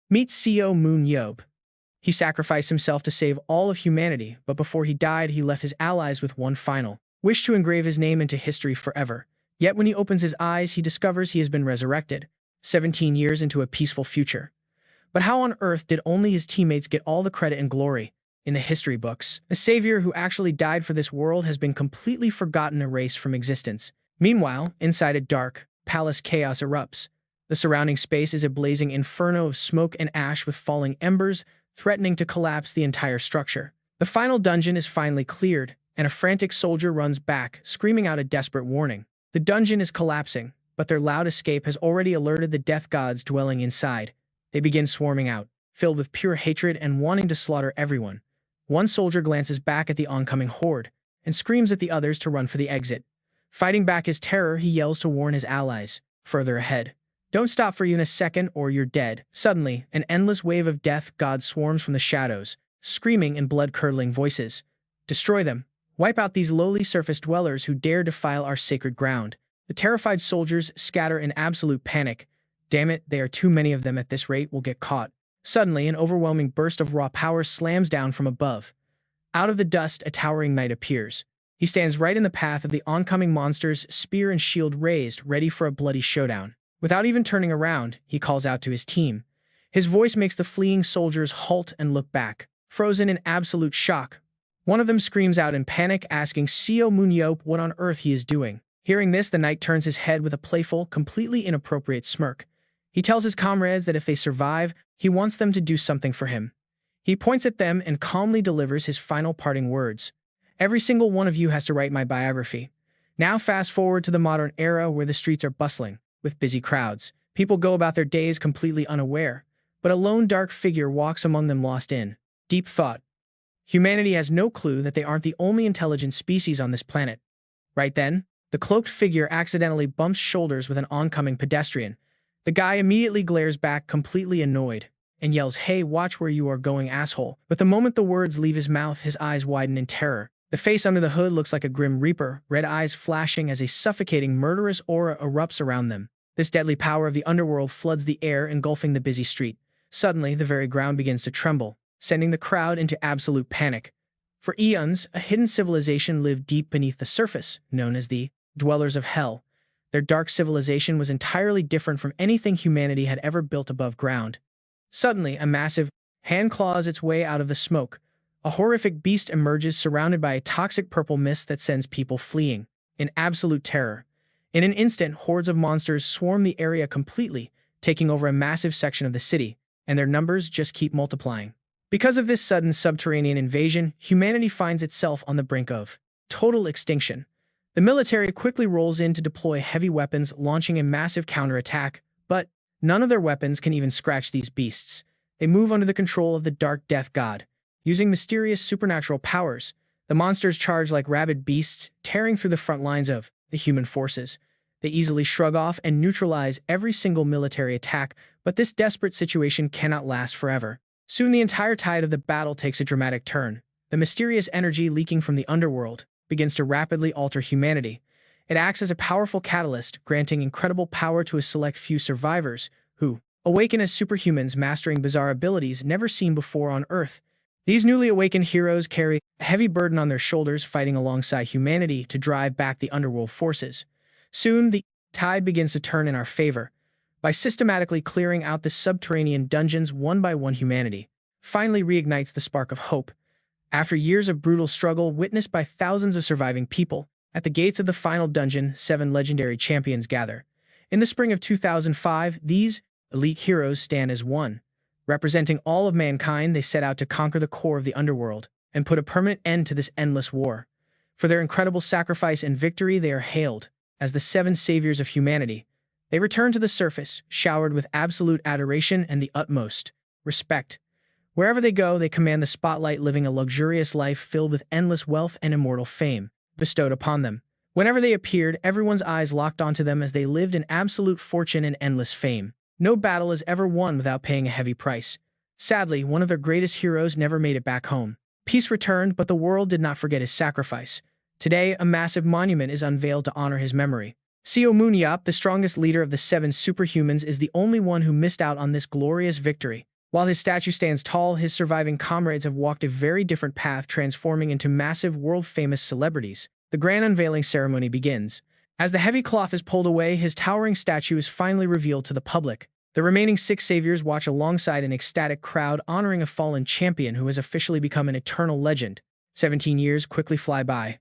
Meet Seo Moon-yeop. He sacrificed himself to save all of humanity, but before he died, he left his allies with one final wish to engrave his name into history forever. Yet when he opens his eyes, he discovers he has been resurrected, 17 years into a peaceful future. But how on earth did only his teammates get all the credit and glory? In the history books, a savior who actually died for this world has been completely forgotten, erased from existence. Meanwhile, inside a dark palace, chaos erupts. The surrounding space is a blazing inferno of smoke and ash with falling embers, threatening to collapse the entire structure. The final dungeon is finally cleared, and a frantic soldier runs back, screaming out a desperate warning. The dungeon is collapsing, but their loud escape has already alerted the death gods dwelling inside. They begin swarming out, filled with pure hatred and wanting to slaughter everyone. One soldier glances back at the oncoming horde and screams at the others to run for the exit. Fighting back his terror, he yells to warn his allies. Further ahead, "Don't stop for even a second or you're dead." Suddenly, an endless wave of death gods swarms from the shadows, screaming in blood-curdling voices. "Destroy them. Wipe out these lowly surface dwellers who dare defile our sacred ground." The terrified soldiers scatter in absolute panic. Damn it, there are too many of them. At this rate, we'll get caught. Suddenly, an overwhelming burst of raw power slams down from above. Out of the dust, a towering knight appears. He stands right in the path of the oncoming monsters, spear and shield raised, ready for a bloody showdown. Without even turning around, he calls out to his team. His voice makes the fleeing soldiers halt and look back, frozen in absolute shock. One of them screams out in panic, asking Seo Moon-yeop what on earth he is doing. Hearing this, the knight turns his head with a playful, completely inappropriate smirk. He tells his comrades that if they survive, he wants them to do something for him. He points at them and calmly delivers his final parting words. "Every single one of you has to write my biography." Now fast forward to the modern era where the streets are bustling with busy crowds. People go about their days completely unaware, but a lone dark figure walks among them, lost in deep thought. Humanity has no clue that they aren't the only intelligent species on this planet. Right then, the cloaked figure accidentally bumps shoulders with an oncoming pedestrian. The guy immediately glares back, completely annoyed, and yells, "Hey, watch where you are going, asshole." But the moment the words leave his mouth, his eyes widen in terror. The face under the hood looks like a grim reaper, red eyes flashing as a suffocating, murderous aura erupts around them. This deadly power of the underworld floods the air, engulfing the busy street. Suddenly, the very ground begins to tremble, sending the crowd into absolute panic. For eons, a hidden civilization lived deep beneath the surface, known as the Dwellers of Hell. Their dark civilization was entirely different from anything humanity had ever built above ground. Suddenly, a massive hand claws its way out of the smoke. A horrific beast emerges, surrounded by a toxic purple mist that sends people fleeing in absolute terror. In an instant, hordes of monsters swarm the area completely, taking over a massive section of the city, and their numbers just keep multiplying. Because of this sudden subterranean invasion, humanity finds itself on the brink of total extinction. The military quickly rolls in to deploy heavy weapons, launching a massive counterattack, but none of their weapons can even scratch these beasts. They move under the control of the Dark Death God. Using mysterious supernatural powers, the monsters charge like rabid beasts, tearing through the front lines of the human forces. They easily shrug off and neutralize every single military attack, but this desperate situation cannot last forever. Soon the entire tide of the battle takes a dramatic turn. The mysterious energy leaking from the underworld begins to rapidly alter humanity. It acts as a powerful catalyst, granting incredible power to a select few survivors, who awaken as superhumans, mastering bizarre abilities never seen before on Earth. These newly awakened heroes carry a heavy burden on their shoulders, fighting alongside humanity to drive back the underworld forces. Soon, the tide begins to turn in our favor. By systematically clearing out the subterranean dungeons one by one, humanity finally reignites the spark of hope. After years of brutal struggle witnessed by thousands of surviving people, at the gates of the final dungeon, 7 legendary champions gather. In the spring of 2005, these elite heroes stand as one. Representing all of mankind, they set out to conquer the core of the underworld and put a permanent end to this endless war. For their incredible sacrifice and victory, they are hailed as the 7 saviors of humanity. They return to the surface, showered with absolute adoration and the utmost respect. Wherever they go, they command the spotlight, living a luxurious life filled with endless wealth and immortal fame bestowed upon them. Whenever they appeared, everyone's eyes locked onto them as they lived in absolute fortune and endless fame. No battle is ever won without paying a heavy price. Sadly, one of their greatest heroes never made it back home. Peace returned, but the world did not forget his sacrifice. Today, a massive monument is unveiled to honor his memory. Seo Moon-yeop, the strongest leader of the 7 superhumans, is the only one who missed out on this glorious victory. While his statue stands tall, his surviving comrades have walked a very different path, transforming into massive, world-famous celebrities. The grand unveiling ceremony begins. As the heavy cloth is pulled away, his towering statue is finally revealed to the public. The remaining 6 saviors watch alongside an ecstatic crowd, honoring a fallen champion who has officially become an eternal legend. 17 years quickly fly by.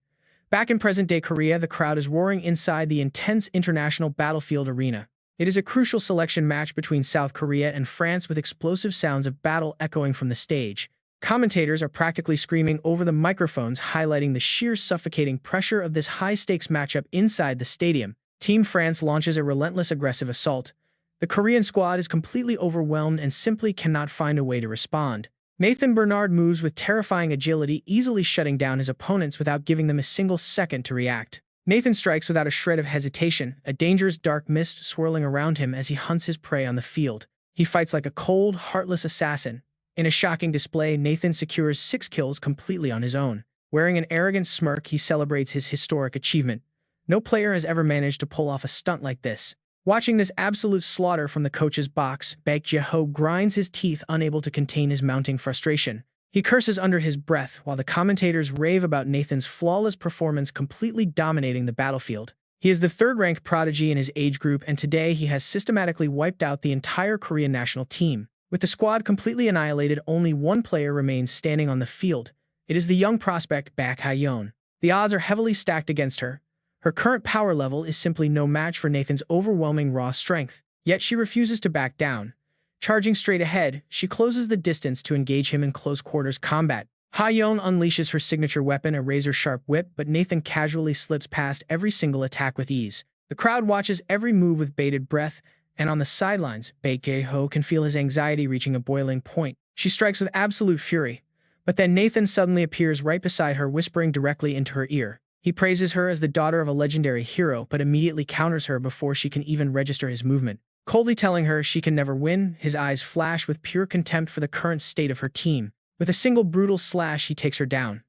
Back in present-day Korea, the crowd is roaring inside the intense international battlefield arena. It is a crucial selection match between South Korea and France, with explosive sounds of battle echoing from the stage. Commentators are practically screaming over the microphones, highlighting the sheer suffocating pressure of this high-stakes matchup inside the stadium. Team France launches a relentless aggressive assault. The Korean squad is completely overwhelmed and simply cannot find a way to respond. Nathan Bernard moves with terrifying agility, easily shutting down his opponents without giving them a single second to react. Nathan strikes without a shred of hesitation, a dangerous dark mist swirling around him as he hunts his prey on the field. He fights like a cold, heartless assassin. In a shocking display, Nathan secures 6 kills completely on his own. Wearing an arrogant smirk, he celebrates his historic achievement. No player has ever managed to pull off a stunt like this. Watching this absolute slaughter from the coach's box, Baek Jae-ho grinds his teeth, unable to contain his mounting frustration. He curses under his breath while the commentators rave about Nathan's flawless performance, completely dominating the battlefield. He is the third-ranked prodigy in his age group, and today he has systematically wiped out the entire Korean national team. With the squad completely annihilated, only one player remains standing on the field. It is the young prospect Baek Ha-yeon. The odds are heavily stacked against her. Her current power level is simply no match for Nathan's overwhelming raw strength, yet she refuses to back down. Charging straight ahead, she closes the distance to engage him in close-quarters combat. Ha-yeon unleashes her signature weapon, a razor-sharp whip, but Nathan casually slips past every single attack with ease. The crowd watches every move with bated breath, and on the sidelines, Baek Jae-ho can feel his anxiety reaching a boiling point. She strikes with absolute fury, but then Nathan suddenly appears right beside her, whispering directly into her ear. He praises her as the daughter of a legendary hero, but immediately counters her before she can even register his movement. Coldly telling her she can never win, his eyes flash with pure contempt for the current state of her team. With a single brutal slash, he takes her down.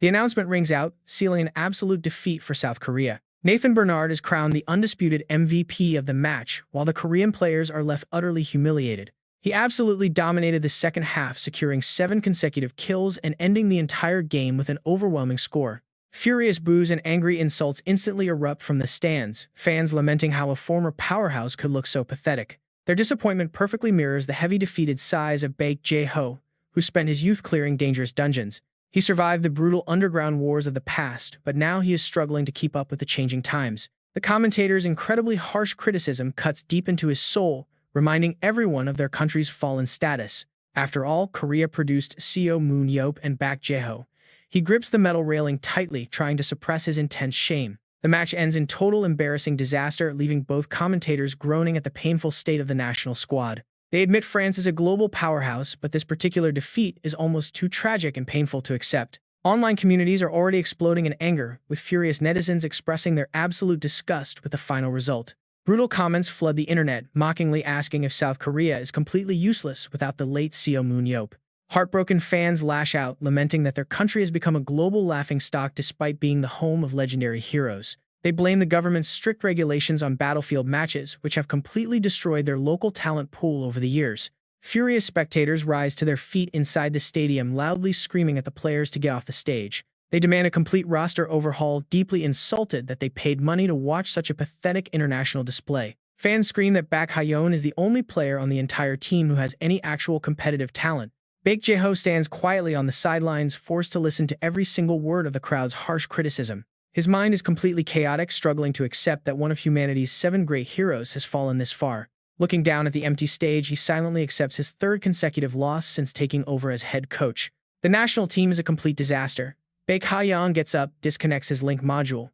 The announcement rings out, sealing an absolute defeat for South Korea. Nathan Bernard is crowned the undisputed MVP of the match, while the Korean players are left utterly humiliated. He absolutely dominated the second half, securing 7 consecutive kills and ending the entire game with an overwhelming score. Furious boos and angry insults instantly erupt from the stands, fans lamenting how a former powerhouse could look so pathetic. Their disappointment perfectly mirrors the heavy defeated sighs of Baek Jae-ho, who spent his youth clearing dangerous dungeons. He survived the brutal underground wars of the past, but now he is struggling to keep up with the changing times. The commentator's incredibly harsh criticism cuts deep into his soul, reminding everyone of their country's fallen status. After all, Korea produced Seo Moon-yeop and Baek Jae-ho. He grips the metal railing tightly, trying to suppress his intense shame. The match ends in total embarrassing disaster, leaving both commentators groaning at the painful state of the national squad. They admit France is a global powerhouse, but this particular defeat is almost too tragic and painful to accept. Online communities are already exploding in anger, with furious netizens expressing their absolute disgust with the final result. Brutal comments flood the internet, mockingly asking if South Korea is completely useless without the late Seo Moon-yeop. Heartbroken fans lash out, lamenting that their country has become a global laughingstock despite being the home of legendary heroes. They blame the government's strict regulations on battlefield matches, which have completely destroyed their local talent pool over the years. Furious spectators rise to their feet inside the stadium, loudly screaming at the players to get off the stage. They demand a complete roster overhaul, deeply insulted that they paid money to watch such a pathetic international display. Fans scream that Baek Ha-yeon is the only player on the entire team who has any actual competitive talent. Baek Jae-ho stands quietly on the sidelines, forced to listen to every single word of the crowd's harsh criticism. His mind is completely chaotic, struggling to accept that one of humanity's 7 great heroes has fallen this far. Looking down at the empty stage, he silently accepts his 3rd consecutive loss since taking over as head coach. The national team is a complete disaster. Baek Ha-yeon gets up, disconnects his link module.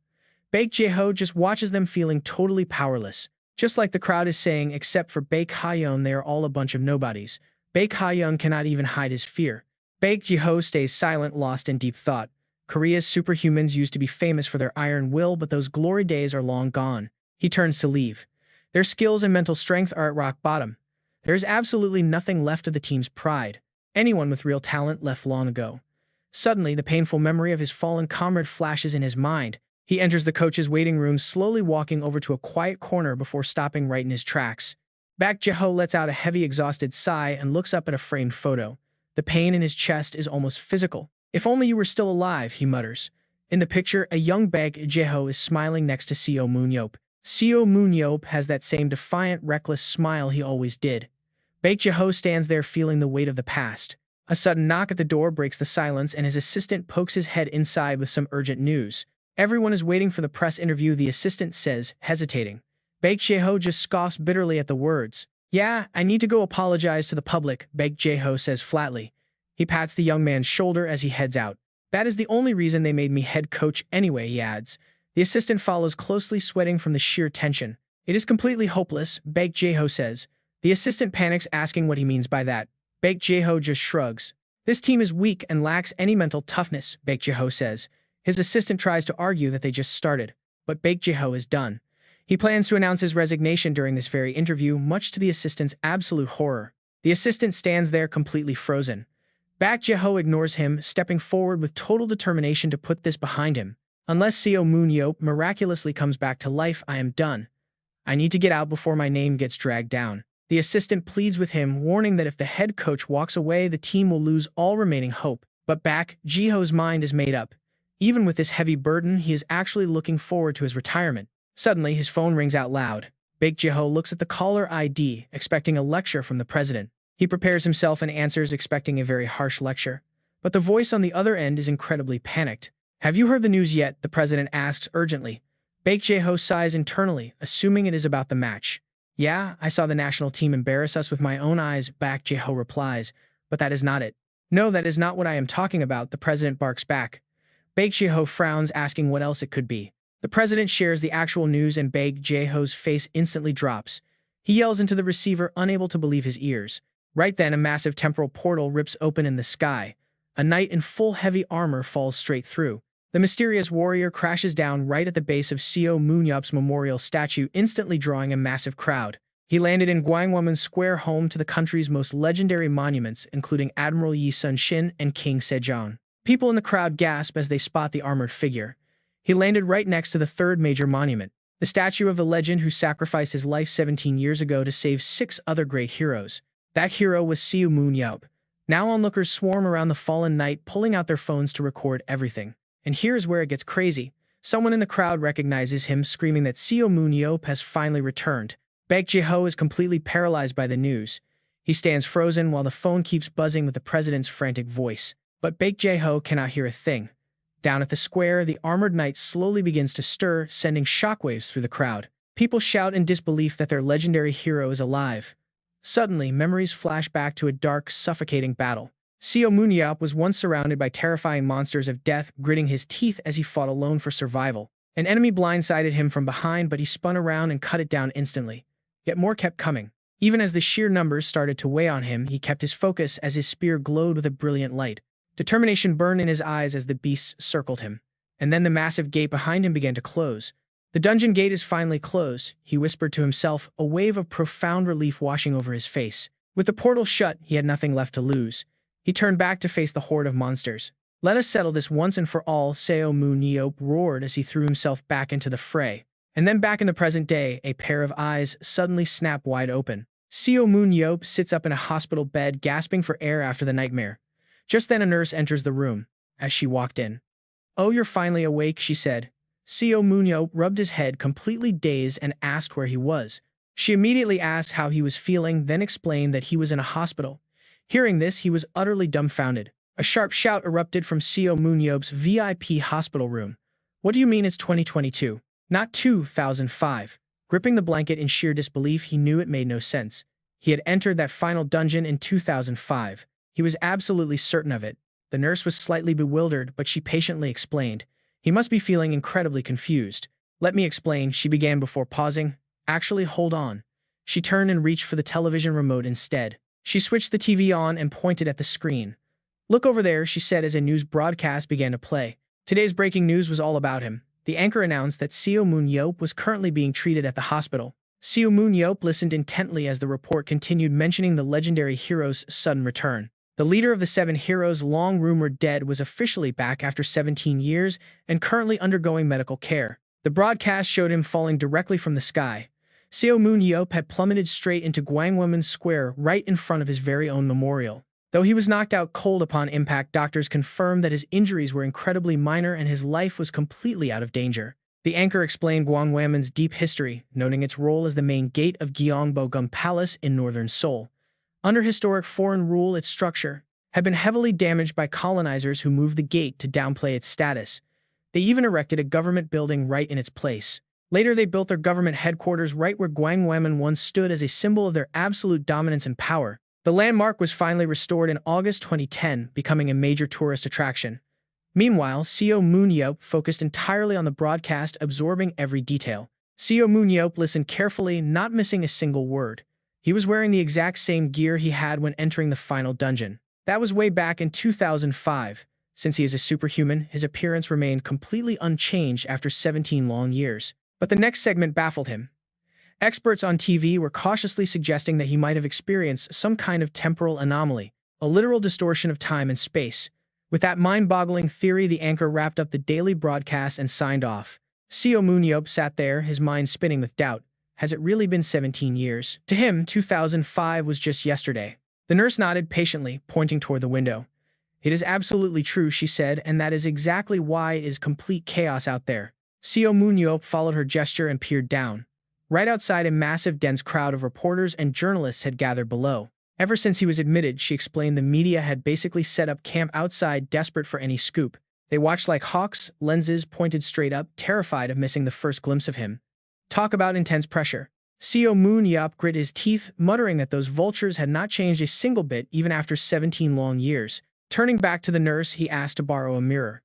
Baek Jae-ho just watches them, feeling totally powerless. Just like the crowd is saying, except for Baek Ha-yeon, they are all a bunch of nobodies. Baek Ha-yeon cannot even hide his fear. Baek Jae-ho stays silent, lost in deep thought. Korea's superhumans used to be famous for their iron will, but those glory days are long gone. He turns to leave. Their skills and mental strength are at rock bottom. There is absolutely nothing left of the team's pride. Anyone with real talent left long ago. Suddenly, the painful memory of his fallen comrade flashes in his mind. He enters the coach's waiting room, slowly walking over to a quiet corner before stopping right in his tracks. Baek Jae-ho lets out a heavy, exhausted sigh and looks up at a framed photo. The pain in his chest is almost physical. "If only you were still alive," he mutters. In the picture, a young Baek Jae-ho is smiling next to Seo Moon-yeop. Seo Moon-yeop has that same defiant, reckless smile he always did. Baek Jae-ho stands there feeling the weight of the past. A sudden knock at the door breaks the silence, and his assistant pokes his head inside with some urgent news. "Everyone is waiting for the press interview," the assistant says, hesitating. Baek Jae-ho just scoffs bitterly at the words. "Yeah, I need to go apologize to the public," Baek Jae-ho says flatly. He pats the young man's shoulder as he heads out. "That is the only reason they made me head coach anyway," he adds. The assistant follows closely, sweating from the sheer tension. "It is completely hopeless," Baek Jae-ho says. The assistant panics, asking what he means by that. Baek Jae-ho just shrugs. "This team is weak and lacks any mental toughness," Baek Jae-ho says. His assistant tries to argue that they just started, but Baek Jae-ho is done. He plans to announce his resignation during this very interview, much to the assistant's absolute horror. The assistant stands there completely frozen. Baek Jae-ho ignores him, stepping forward with total determination to put this behind him. "Unless Seo Moon-yeop miraculously comes back to life, I am done. I need to get out before my name gets dragged down." The assistant pleads with him, warning that if the head coach walks away, the team will lose all remaining hope. But Baek Jae-ho's mind is made up. Even with this heavy burden, he is actually looking forward to his retirement. Suddenly, his phone rings out loud. Baek Jae-ho looks at the caller ID, expecting a lecture from the president. He prepares himself and answers, expecting a very harsh lecture. But the voice on the other end is incredibly panicked. "Have you heard the news yet?" the president asks urgently. Baek Jae-ho sighs internally, assuming it is about the match. "Yeah, I saw the national team embarrass us with my own eyes," Baek Jae-ho replies. "But that is not it." "No, that is not what I am talking about," the president barks back. Baek Jae-ho frowns, asking what else it could be. The president shares the actual news, and Baek Jae-ho's face instantly drops. He yells into the receiver, unable to believe his ears. Right then, a massive temporal portal rips open in the sky. A knight in full heavy armor falls straight through. The mysterious warrior crashes down right at the base of Seo Moon-yeop's memorial statue, instantly drawing a massive crowd. He landed in Gwanghwamun Square, home to the country's most legendary monuments, including Admiral Yi Sun-shin and King Sejong. People in the crowd gasp as they spot the armored figure. He landed right next to the third major monument, the statue of the legend who sacrificed his life 17 years ago to save 6 other great heroes. That hero was Seo Moon-yeop. Now onlookers swarm around the fallen knight, pulling out their phones to record everything. And here's where it gets crazy. Someone in the crowd recognizes him, screaming that Seo Moon-yeop has finally returned. Baek Jae-ho is completely paralyzed by the news. He stands frozen while the phone keeps buzzing with the president's frantic voice. But Baek Jae-ho cannot hear a thing. Down at the square, the armored knight slowly begins to stir, sending shockwaves through the crowd. People shout in disbelief that their legendary hero is alive. Suddenly, memories flash back to a dark, suffocating battle. Seo Moon-yeop was once surrounded by terrifying monsters of death, gritting his teeth as he fought alone for survival. An enemy blindsided him from behind, but he spun around and cut it down instantly. Yet more kept coming. Even as the sheer numbers started to weigh on him, he kept his focus as his spear glowed with a brilliant light. Determination burned in his eyes as the beasts circled him. And then the massive gate behind him began to close. "The dungeon gate is finally closed," he whispered to himself, a wave of profound relief washing over his face. With the portal shut, he had nothing left to lose. He turned back to face the horde of monsters. "Let us settle this once and for all," Seo Moon-yeop roared as he threw himself back into the fray. And then back in the present day, a pair of eyes suddenly snap wide open. Seo Moon-yeop sits up in a hospital bed, gasping for air after the nightmare. Just then a nurse enters the room. As she walked in, "Oh, you're finally awake," she said. Seo Moon-yeop rubbed his head, completely dazed, and asked where he was. She immediately asked how he was feeling, then explained that he was in a hospital. Hearing this, he was utterly dumbfounded. A sharp shout erupted from Seo Moon-yeop's VIP hospital room. "What do you mean it's 2022? Not 2005. Gripping the blanket in sheer disbelief, he knew it made no sense. He had entered that final dungeon in 2005. He was absolutely certain of it. The nurse was slightly bewildered, but she patiently explained. He must be feeling incredibly confused. "Let me explain," she began before pausing. "Actually, hold on." She turned and reached for the television remote instead. She switched the TV on and pointed at the screen. "Look over there," she said as a news broadcast began to play. Today's breaking news was all about him. The anchor announced that Seo Moon-yeop was currently being treated at the hospital. Seo Moon-yeop listened intently as the report continued, mentioning the legendary hero's sudden return. The leader of the 7 heroes, long rumored dead, was officially back after 17 years and currently undergoing medical care. The broadcast showed him falling directly from the sky. Seo Moon-yeop had plummeted straight into Gwangwonmun Square right in front of his very own memorial. Though he was knocked out cold upon impact, doctors confirmed that his injuries were incredibly minor and his life was completely out of danger. The anchor explained Gwangwonmun's deep history, noting its role as the main gate of Gyeongbokgung Palace in northern Seoul. Under historic foreign rule, its structure had been heavily damaged by colonizers who moved the gate to downplay its status. They even erected a government building right in its place. Later, they built their government headquarters right where Gwangwonmun once stood as a symbol of their absolute dominance and power. The landmark was finally restored in August 2010, becoming a major tourist attraction. Meanwhile, Seo Moon-yeop focused entirely on the broadcast, absorbing every detail. Seo Moon-yeop listened carefully, not missing a single word. He was wearing the exact same gear he had when entering the final dungeon. That was way back in 2005. Since he is a superhuman, his appearance remained completely unchanged after 17 long years. But the next segment baffled him. Experts on TV were cautiously suggesting that he might have experienced some kind of temporal anomaly, a literal distortion of time and space. With that mind-boggling theory, the anchor wrapped up the daily broadcast and signed off. Seo Moon-yeop sat there, his mind spinning with doubt. Has it really been 17 years? To him, 2005 was just yesterday. The nurse nodded patiently, pointing toward the window. It is absolutely true, she said, and that is exactly why it is complete chaos out there. Seo Moon-yeop followed her gesture and peered down. Right outside, a massive, dense crowd of reporters and journalists had gathered below. Ever since he was admitted, she explained, the media had basically set up camp outside, desperate for any scoop. They watched like hawks, lenses pointed straight up, terrified of missing the first glimpse of him. Talk about intense pressure. Seo Moon-yeop grit his teeth, muttering that those vultures had not changed a single bit even after 17 long years. Turning back to the nurse, he asked to borrow a mirror.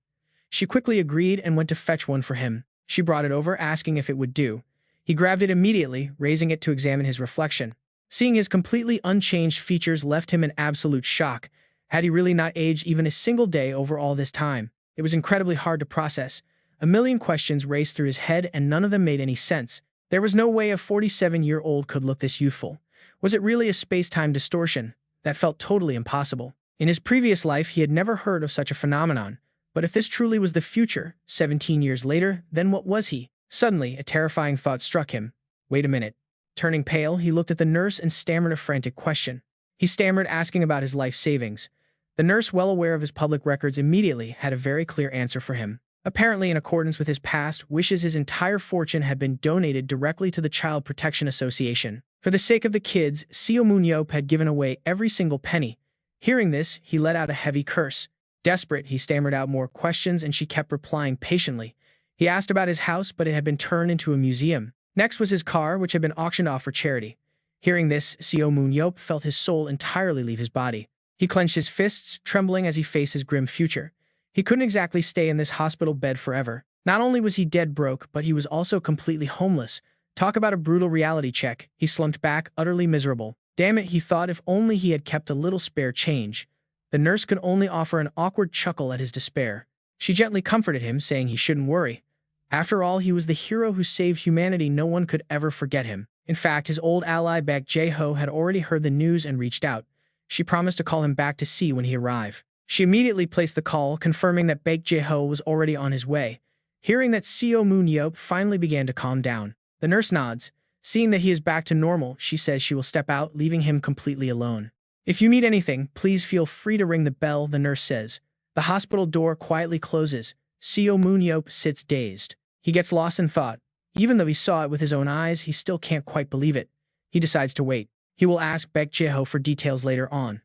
She quickly agreed and went to fetch one for him. She brought it over, asking if it would do. He grabbed it immediately, raising it to examine his reflection. Seeing his completely unchanged features left him in absolute shock. Had he really not aged even a single day over all this time? It was incredibly hard to process. A million questions raced through his head, and none of them made any sense. There was no way a 47-year-old could look this youthful. Was it really a space-time distortion? That felt totally impossible. In his previous life, he had never heard of such a phenomenon. But if this truly was the future, 17 years later, then what was he? Suddenly, a terrifying thought struck him. Wait a minute. Turning pale, he looked at the nurse and stammered a frantic question. He stammered, asking about his life savings. The nurse, well aware of his public records, immediately had a very clear answer for him. Apparently, in accordance with his past wishes, his entire fortune had been donated directly to the Child Protection Association. For the sake of the kids, Seo Moon-yeop had given away every single penny. Hearing this, he let out a heavy curse. Desperate, he stammered out more questions, and she kept replying patiently. He asked about his house, but it had been turned into a museum. Next was his car, which had been auctioned off for charity. Hearing this, Seo Moon-yeop felt his soul entirely leave his body. He clenched his fists, trembling as he faced his grim future. He couldn't exactly stay in this hospital bed forever. Not only was he dead broke, but he was also completely homeless. Talk about a brutal reality check. He slumped back, utterly miserable. Damn it, he thought, if only he had kept a little spare change. The nurse could only offer an awkward chuckle at his despair. She gently comforted him, saying he shouldn't worry. After all, he was the hero who saved humanity. No one could ever forget him. In fact, his old ally Baek Jae-ho had already heard the news and reached out. She promised to call him back to see when he arrived. She immediately placed the call, confirming that Baek Jae-ho was already on his way. Hearing that, Seo Moon-yeop finally began to calm down. The nurse nods. Seeing that he is back to normal, she says she will step out, leaving him completely alone. If you need anything, please feel free to ring the bell, the nurse says. The hospital door quietly closes. Seo Moon-yeop sits dazed. He gets lost in thought. Even though he saw it with his own eyes, he still can't quite believe it. He decides to wait. He will ask Baek Jae-ho for details later on.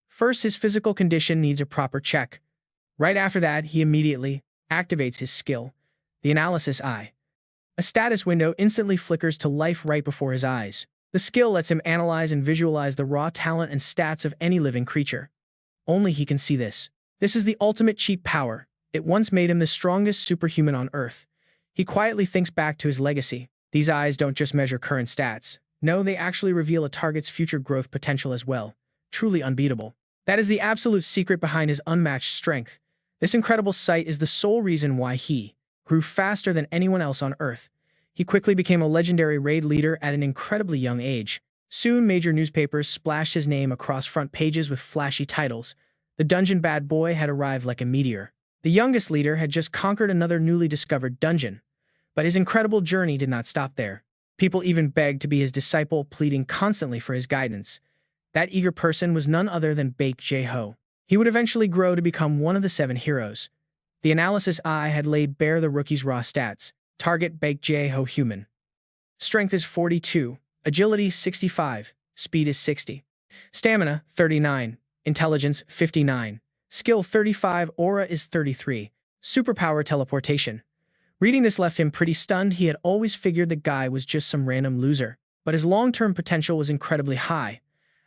First, his physical condition needs a proper check. Right after that, he immediately activates his skill, the analysis eye. A status window instantly flickers to life right before his eyes. The skill lets him analyze and visualize the raw talent and stats of any living creature. Only he can see this. This is the ultimate cheat power. It once made him the strongest superhuman on Earth. He quietly thinks back to his legacy. These eyes don't just measure current stats. No, they actually reveal a target's future growth potential as well. Truly unbeatable. That is the absolute secret behind his unmatched strength. This incredible sight is the sole reason why he grew faster than anyone else on Earth. He quickly became a legendary raid leader at an incredibly young age. Soon, major newspapers splashed his name across front pages with flashy titles. The dungeon bad boy had arrived like a meteor. The youngest leader had just conquered another newly discovered dungeon. But his incredible journey did not stop there. People even begged to be his disciple, pleading constantly for his guidance. That eager person was none other than Baek Jae-ho. He would eventually grow to become one of the 7 heroes. The analysis eye had laid bare the rookie's raw stats. Target: Baek Jae-ho. Human. Strength is 42, agility 65, speed is 60, stamina 39, intelligence 59, skill 35, aura is 33, superpower teleportation. Reading this left him pretty stunned. He had always figured the guy was just some random loser, but his long-term potential was incredibly high.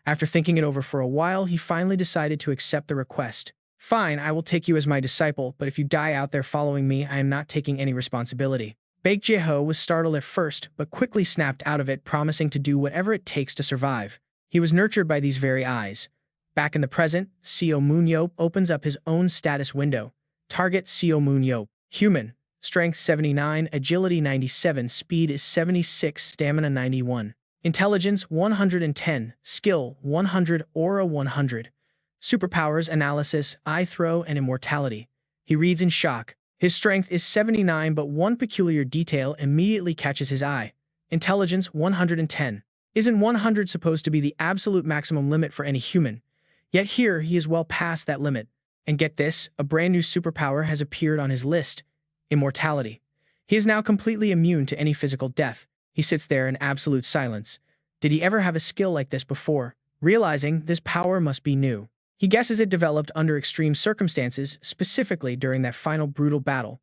After thinking it over for a while, he finally decided to accept the request. Fine, I will take you as my disciple, but if you die out there following me, I am not taking any responsibility. Baek Jae-ho was startled at first, but quickly snapped out of it, promising to do whatever it takes to survive. He was nurtured by these very eyes. Back in the present, Seo Moon-yeop opens up his own status window. Target: Seo Moon-yeop. Human. Strength 79, agility 97, speed is 76, stamina 91. Intelligence 110, skill 100, aura 100. Superpowers: analysis, eye throw, and immortality. He reads in shock. His strength is 79, but one peculiar detail immediately catches his eye. Intelligence 110. Isn't 100 supposed to be the absolute maximum limit for any human? Yet here he is well past that limit. And get this, a brand new superpower has appeared on his list: immortality. He is now completely immune to any physical death. He sits there in absolute silence. Did he ever have a skill like this before? Realizing this power must be new, he guesses it developed under extreme circumstances, specifically during that final brutal battle.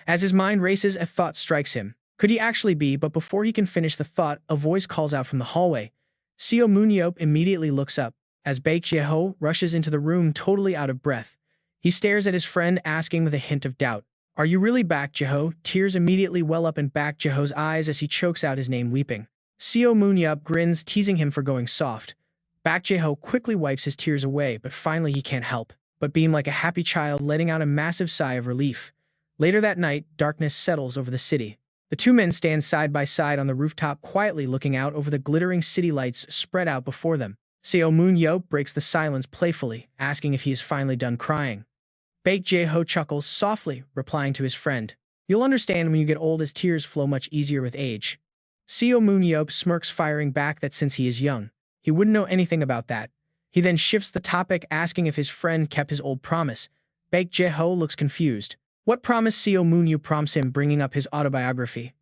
As his mind races, a thought strikes him. Could he actually be? But before he can finish the thought, a voice calls out from the hallway. Seo Moon-yeop immediately looks up. As Baek Jae-ho rushes into the room totally out of breath, he stares at his friend, asking with a hint of doubt, "Are you really back, Jae-ho?" Tears immediately well up in Baek Jae-ho's eyes as he chokes out his name, weeping. Seo Moon-yeop grins, teasing him for going soft. Baek Jae-ho quickly wipes his tears away, but finally he can't help but beam like a happy child, letting out a massive sigh of relief. Later that night, darkness settles over the city. The two men stand side by side on the rooftop, quietly looking out over the glittering city lights spread out before them. Seo Moon-yeop breaks the silence playfully, asking if he is finally done crying. Baek Jae-ho chuckles softly, replying to his friend, "You'll understand when you get old, as tears flow much easier with age." Seo Moon-yeop smirks, firing back that since he is young, he wouldn't know anything about that. He then shifts the topic, asking if his friend kept his old promise. Baek Jae-ho looks confused. What promise? Seo Moon-yeop prompts him, bringing up his autobiography.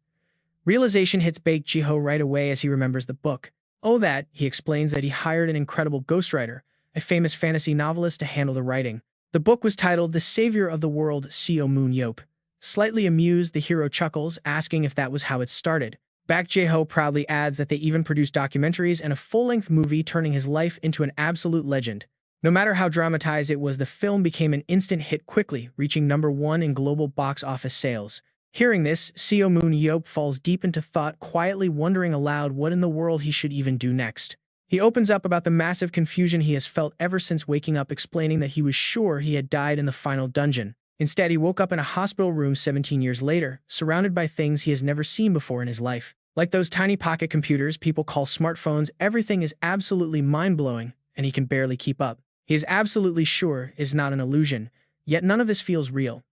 Realization hits Baek Jae-ho right away as he remembers the book. Oh, that, he explains that he hired an incredible ghostwriter, a famous fantasy novelist, to handle the writing. The book was titled The Savior of the World. Seo Moon-yeop. Slightly amused, the hero chuckles, asking if that was how it started. Baek Jae-ho proudly adds that they even produced documentaries and a full-length movie, turning his life into an absolute legend. No matter how dramatized it was, the film became an instant hit, quickly reaching #1 in global box office sales. Hearing this, Seo Moon-yeop falls deep into thought, quietly wondering aloud what in the world he should even do next. He opens up about the massive confusion he has felt ever since waking up, explaining that he was sure he had died in the final dungeon. Instead, he woke up in a hospital room 17 years later, surrounded by things he has never seen before in his life. Like those tiny pocket computers people call smartphones, everything is absolutely mind-blowing, and he can barely keep up. He is absolutely sure it is not an illusion, yet none of this feels real.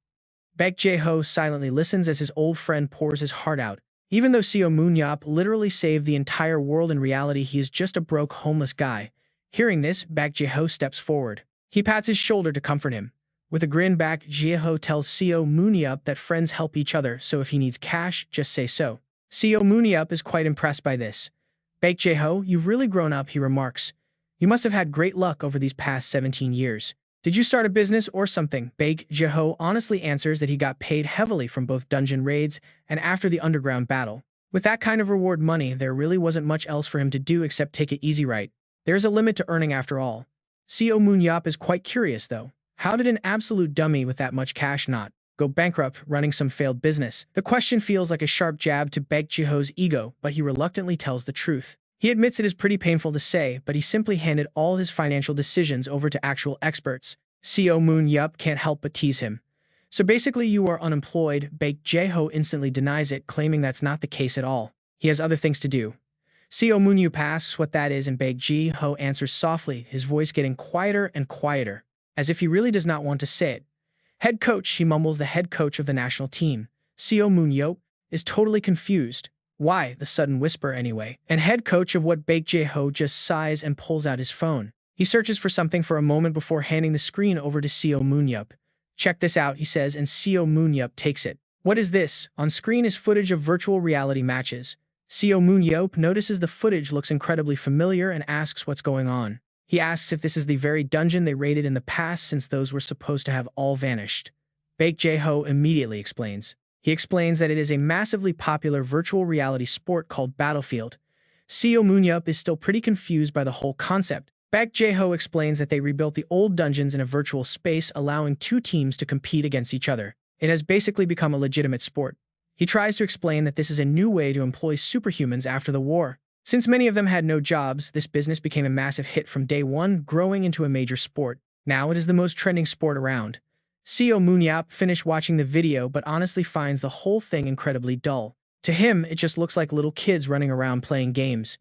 Baek Jae-ho silently listens as his old friend pours his heart out. Even though Seo Moon-yeop literally saved the entire world, in reality he is just a broke, homeless guy. Hearing this, Baek Jae-ho steps forward. He pats his shoulder to comfort him. With a grin, Baek Jae-ho tells Seo Moon-yeop that friends help each other, so if he needs cash, just say so. Seo Moon-yeop is quite impressed by this. "Baek Jae-ho, you've really grown up," he remarks. "You must have had great luck over these past 17 years. Did you start a business or something?" Baek Jae-ho honestly answers that he got paid heavily from both dungeon raids and after the underground battle. With that kind of reward money, there really wasn't much else for him to do except take it easy, right? There's a limit to earning after all. Seo Moon-yeop is quite curious, though. How did an absolute dummy with that much cash not go bankrupt running some failed business? The question feels like a sharp jab to Baek Jae-ho's ego, but he reluctantly tells the truth. He admits it is pretty painful to say, but he simply handed all his financial decisions over to actual experts. Seo Moon-yeop can't help but tease him. "So basically you are unemployed?" Baek Jae-ho instantly denies it, claiming that's not the case at all. He has other things to do. Seo Moon-yeop asks what that is, and Baek Jae-ho answers softly, his voice getting quieter and quieter, as if he really does not want to say it. "Head coach," he mumbles, "the head coach of the national team." Seo Moon-yeop is totally confused. Why? The sudden whisper anyway. And head coach of what Baek Jae-ho just sighs and pulls out his phone. He searches for something for a moment before handing the screen over to Seo Moon-yeop. Check this out, he says, and Seo Moon-yeop takes it. What is this? On screen is footage of virtual reality matches. Seo Moon-yeop notices the footage looks incredibly familiar and asks what's going on. He asks if this is the very dungeon they raided in the past since those were supposed to have all vanished. Baek Jae-ho immediately explains. He explains that it is a massively popular virtual reality sport called Battlefield. Seo Moon-yeop is still pretty confused by the whole concept. Baek Jae-ho explains that they rebuilt the old dungeons in a virtual space, allowing two teams to compete against each other. It has basically become a legitimate sport. He tries to explain that this is a new way to employ superhumans after the war. Since many of them had no jobs, this business became a massive hit from day one, growing into a major sport. Now it is the most trending sport around. Seo Moon-yeop finished watching the video but honestly finds the whole thing incredibly dull. To him, it just looks like little kids running around playing games.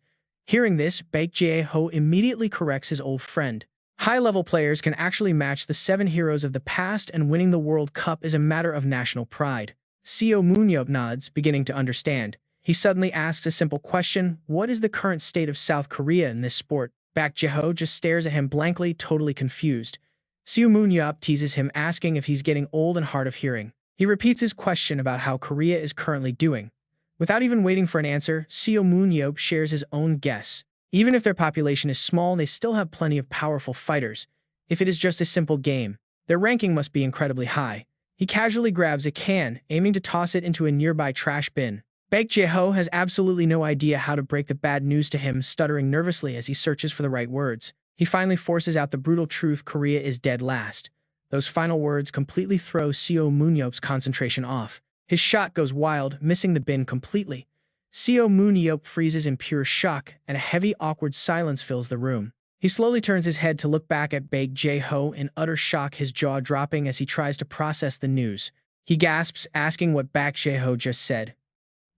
Hearing this, Baek Jae-ho immediately corrects his old friend. High-level players can actually match the 7 heroes of the past, and winning the World Cup is a matter of national pride. Seo Moon-yeop nods, beginning to understand. He suddenly asks a simple question: what is the current state of South Korea in this sport? Baek Jae-ho just stares at him blankly, totally confused. Seo Moon-yeop teases him, asking if he's getting old and hard of hearing. He repeats his question about how Korea is currently doing. Without even waiting for an answer, Seo Moon-yeop shares his own guess. Even if their population is small, they still have plenty of powerful fighters. If it is just a simple game, their ranking must be incredibly high. He casually grabs a can, aiming to toss it into a nearby trash bin. Baek Jae-ho has absolutely no idea how to break the bad news to him, stuttering nervously as he searches for the right words. He finally forces out the brutal truth: Korea is dead last. Those final words completely throw Seo Moon-yeop's concentration off. His shot goes wild, missing the bin completely. Seo Moon-yeop freezes in pure shock, and a heavy, awkward silence fills the room. He slowly turns his head to look back at Baek Jae-ho in utter shock, his jaw dropping as he tries to process the news. He gasps, asking what Baek Jae-ho just said.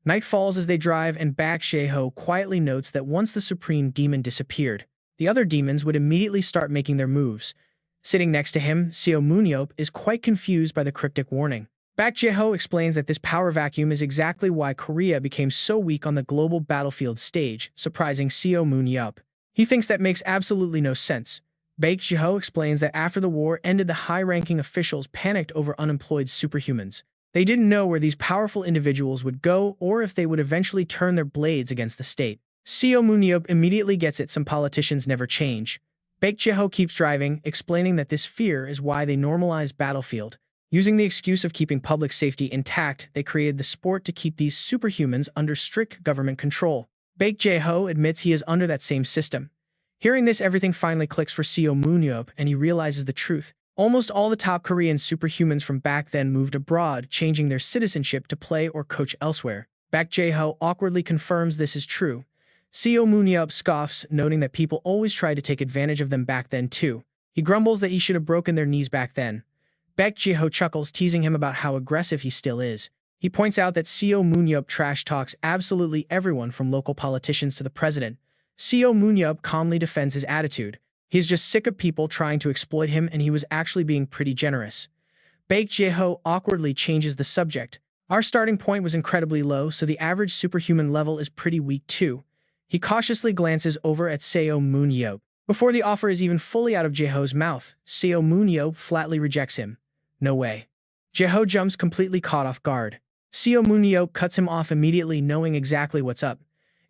Night falls as they drive, and Baek Jae-ho quietly notes that once the Supreme Demon disappeared, the other demons would immediately start making their moves. Sitting next to him, Seo Moon-yeop is quite confused by the cryptic warning. Baek Jae-ho explains that this power vacuum is exactly why Korea became so weak on the global battlefield stage, surprising Seo Moon-yeop. He thinks that makes absolutely no sense. Baek Jae-ho explains that after the war ended, the high-ranking officials panicked over unemployed superhumans. They didn't know where these powerful individuals would go or if they would eventually turn their blades against the state. Seo Moon-yeop immediately gets it: some politicians never change. Baek Jae-ho keeps driving, explaining that this fear is why they normalized Battlefield. Using the excuse of keeping public safety intact, they created the sport to keep these superhumans under strict government control. Baek Jae-ho admits he is under that same system. Hearing this, everything finally clicks for Seo Moon-yeop, and he realizes the truth. Almost all the top Korean superhumans from back then moved abroad, changing their citizenship to play or coach elsewhere. Baek Jae-ho awkwardly confirms this is true. Seo Moon-yeop scoffs, noting that people always tried to take advantage of them back then too. He grumbles that he should have broken their knees back then. Baek Jae-ho chuckles, teasing him about how aggressive he still is. He points out that Seo Moon-yeop trash talks absolutely everyone from local politicians to the president. Seo Moon-yeop calmly defends his attitude. He is just sick of people trying to exploit him, and he was actually being pretty generous. Baek Jae-ho awkwardly changes the subject. Our starting point was incredibly low, so the average superhuman level is pretty weak too. He cautiously glances over at Seo Moon-yeop. Before the offer is even fully out of Jae-ho's mouth, Seo Moon-yeop flatly rejects him. No way. Jae-ho jumps, completely caught off guard. Seo Moon-yeop cuts him off immediately, knowing exactly what's up.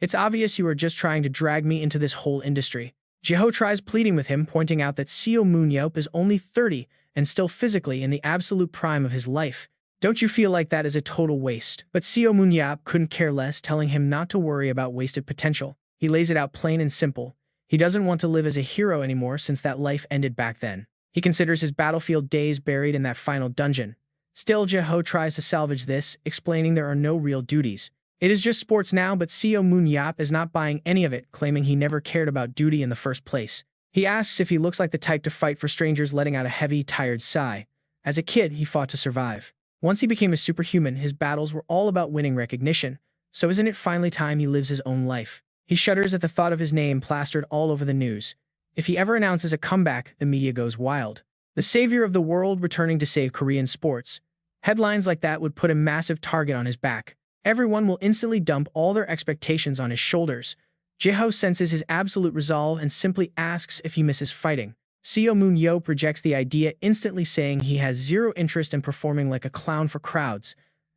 It's obvious you are just trying to drag me into this whole industry. Jae-ho tries pleading with him, pointing out that Seo Moon-yeop is only 30 and still physically in the absolute prime of his life. Don't you feel like that is a total waste? But Seo Moon-yeop couldn't care less, telling him not to worry about wasted potential. He lays it out plain and simple. He doesn't want to live as a hero anymore since that life ended back then. He considers his battlefield days buried in that final dungeon. Still, Jae-ho tries to salvage this, explaining there are no real duties. It is just sports now, but Seo Moon-yeop is not buying any of it, claiming he never cared about duty in the first place. He asks if he looks like the type to fight for strangers, letting out a heavy, tired sigh. As a kid, he fought to survive. Once he became a superhuman, his battles were all about winning recognition. So isn't it finally time he lives his own life? He shudders at the thought of his name plastered all over the news. If he ever announces a comeback, the media goes wild. The savior of the world returning to save Korean sports. Headlines like that would put a massive target on his back. everyone will instantly dump all their expectations on his shoulders. Jae-ho senses his absolute resolve and simply asks if he misses fighting. Seo Moon-yeop rejects the idea, instantly saying he has zero interest in performing like a clown for crowds.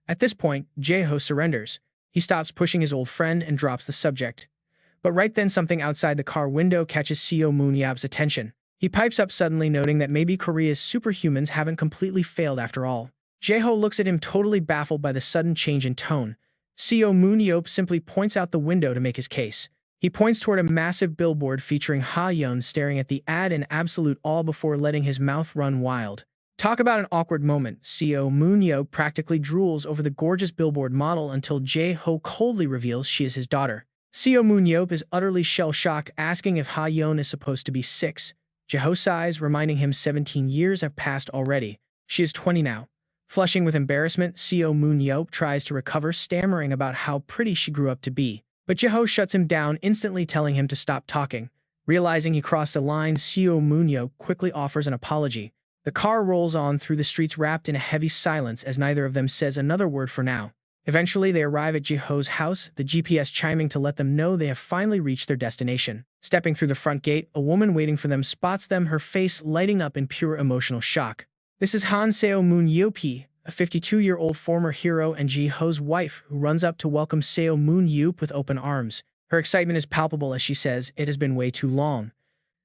At this point, Jae-ho surrenders. He stops pushing his old friend and drops the subject. But right then something outside the car window catches Seo Moon-yeop's attention. He pipes up suddenly, noting that maybe Korea's superhumans haven't completely failed after all. Jae-ho looks at him, totally baffled by the sudden change in tone. Seo Moon-yeop simply points out the window to make his case. He points toward a massive billboard featuring Ha-yeon staring at the ad in absolute awe before letting his mouth run wild. Talk about an awkward moment. Seo Moon-yeop practically drools over the gorgeous billboard model until Jae-ho coldly reveals she is his daughter. Seo Moon-yeop is utterly shell-shocked, asking if Ha-yeon is supposed to be 6. Jae-ho sighs, reminding him 17 years have passed already. She is 20 now. Flushing with embarrassment, Seo Moon-yeop tries to recover, stammering about how pretty she grew up to be. But Jae-ho shuts him down, instantly telling him to stop talking. Realizing he crossed a line, Seo Moon-yeop quickly offers an apology. The car rolls on through the streets wrapped in a heavy silence as neither of them says another word for now. Eventually, they arrive at Jae-ho's house, the GPS chiming to let them know they have finally reached their destination. Stepping through the front gate, a woman waiting for them spots them, her face lighting up in pure emotional shock. This is Seo Moon-yeop, a 52-year-old former hero and Jae-ho's wife, who runs up to welcome Seo Moon-yeop with open arms. Her excitement is palpable as she says, "It has been way too long."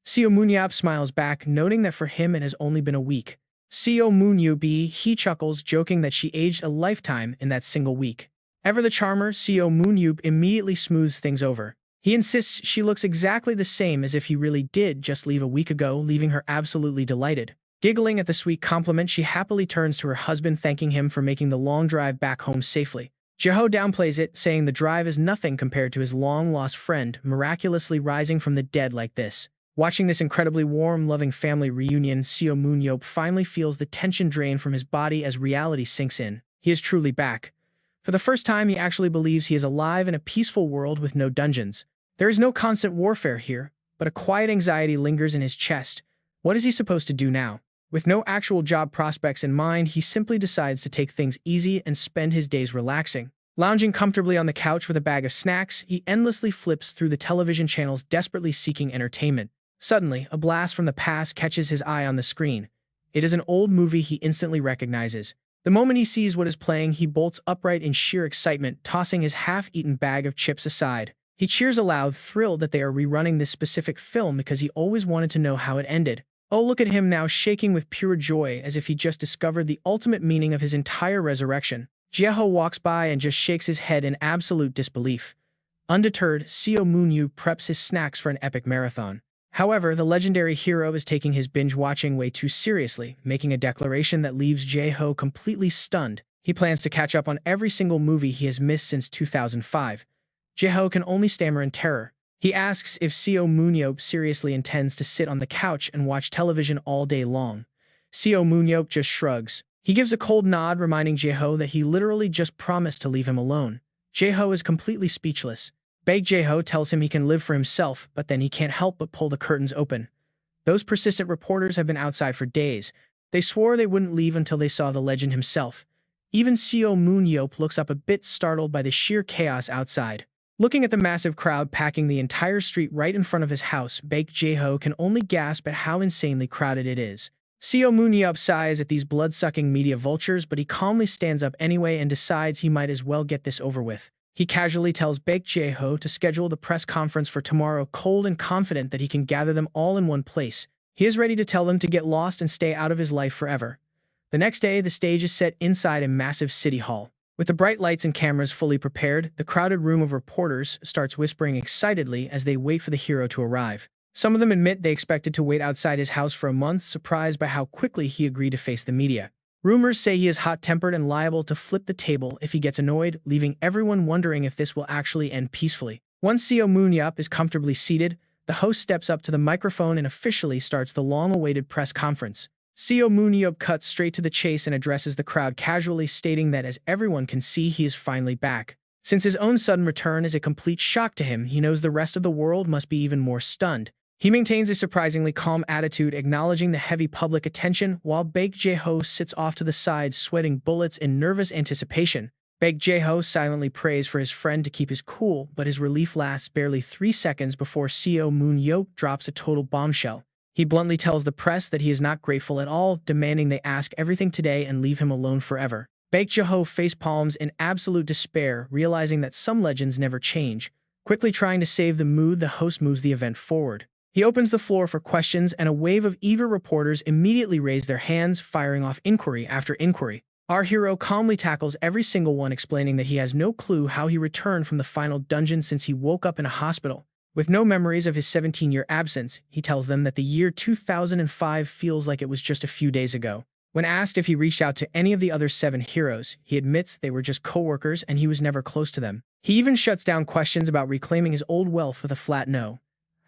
Seo Moon-yeop smiles back, noting that for him it has only been a week. Seo Moon-yeop, he chuckles, joking that she aged a lifetime in that single week. Ever the charmer, Seo Moon-yeop immediately smooths things over. He insists she looks exactly the same as if he really did just leave a week ago, leaving her absolutely delighted. Giggling at the sweet compliment, she happily turns to her husband, thanking him for making the long drive back home safely. Jae-ho downplays it, saying the drive is nothing compared to his long-lost friend miraculously rising from the dead like this. Watching this incredibly warm, loving family reunion, Seo Moon-yeop finally feels the tension drain from his body as reality sinks in. He is truly back. For the first time, he actually believes he is alive in a peaceful world with no dungeons. There is no constant warfare here, but a quiet anxiety lingers in his chest. What is he supposed to do now? With no actual job prospects in mind, he simply decides to take things easy and spend his days relaxing. Lounging comfortably on the couch with a bag of snacks, he endlessly flips through the television channels, desperately seeking entertainment. Suddenly, a blast from the past catches his eye on the screen. It is an old movie he instantly recognizes. The moment he sees what is playing, he bolts upright in sheer excitement, tossing his half-eaten bag of chips aside. He cheers aloud, thrilled that they are rerunning this specific film because he always wanted to know how it ended. Oh, look at him now, shaking with pure joy as if he just discovered the ultimate meaning of his entire resurrection. Jae-ho walks by and just shakes his head in absolute disbelief. Undeterred, Seo Moon-yeop preps his snacks for an epic marathon. However, the legendary hero is taking his binge-watching way too seriously, making a declaration that leaves Jae-ho completely stunned. He plans to catch up on every single movie he has missed since 2005. Jae-ho can only stammer in terror. He asks if Seo Moon-yeop seriously intends to sit on the couch and watch television all day long. Seo Moon-yeop just shrugs. He gives a cold nod, reminding Jae-ho that he literally just promised to leave him alone. Jae-ho is completely speechless. Baek Jae-ho tells him he can live for himself, but then he can't help but pull the curtains open. Those persistent reporters have been outside for days. They swore they wouldn't leave until they saw the legend himself. Even Seo Moon-yeop looks up a bit startled by the sheer chaos outside. Looking at the massive crowd packing the entire street right in front of his house, Baek Jae-ho can only gasp at how insanely crowded it is. Seo Moon-yeop sighs at these blood-sucking media vultures, but he calmly stands up anyway and decides he might as well get this over with. He casually tells Baek Jae-ho to schedule the press conference for tomorrow, cold and confident that he can gather them all in one place. He is ready to tell them to get lost and stay out of his life forever. The next day, the stage is set inside a massive city hall. With the bright lights and cameras fully prepared, the crowded room of reporters starts whispering excitedly as they wait for the hero to arrive. Some of them admit they expected to wait outside his house for a month, surprised by how quickly he agreed to face the media. Rumors say he is hot-tempered and liable to flip the table if he gets annoyed, leaving everyone wondering if this will actually end peacefully. Once Seo Moon-yeop is comfortably seated, the host steps up to the microphone and officially starts the long-awaited press conference. Seo Moon-yeop cuts straight to the chase and addresses the crowd casually, stating that as everyone can see, he is finally back. Since his own sudden return is a complete shock to him, he knows the rest of the world must be even more stunned. He maintains a surprisingly calm attitude, acknowledging the heavy public attention, while Baek Jae-ho sits off to the side, sweating bullets in nervous anticipation. Baek Jae-ho silently prays for his friend to keep his cool, but his relief lasts barely 3 seconds before Seo Moon-yeop drops a total bombshell. He bluntly tells the press that he is not grateful at all, demanding they ask everything today and leave him alone forever. Baek Jae-ho facepalms in absolute despair, realizing that some legends never change. Quickly trying to save the mood, the host moves the event forward. He opens the floor for questions, and a wave of eager reporters immediately raise their hands, firing off inquiry after inquiry. Our hero calmly tackles every single one, explaining that he has no clue how he returned from the final dungeon since he woke up in a hospital. With no memories of his 17-year absence, he tells them that the year 2005 feels like it was just a few days ago. When asked if he reached out to any of the other 7 heroes, he admits they were just co-workers and he was never close to them. He even shuts down questions about reclaiming his old wealth with a flat no.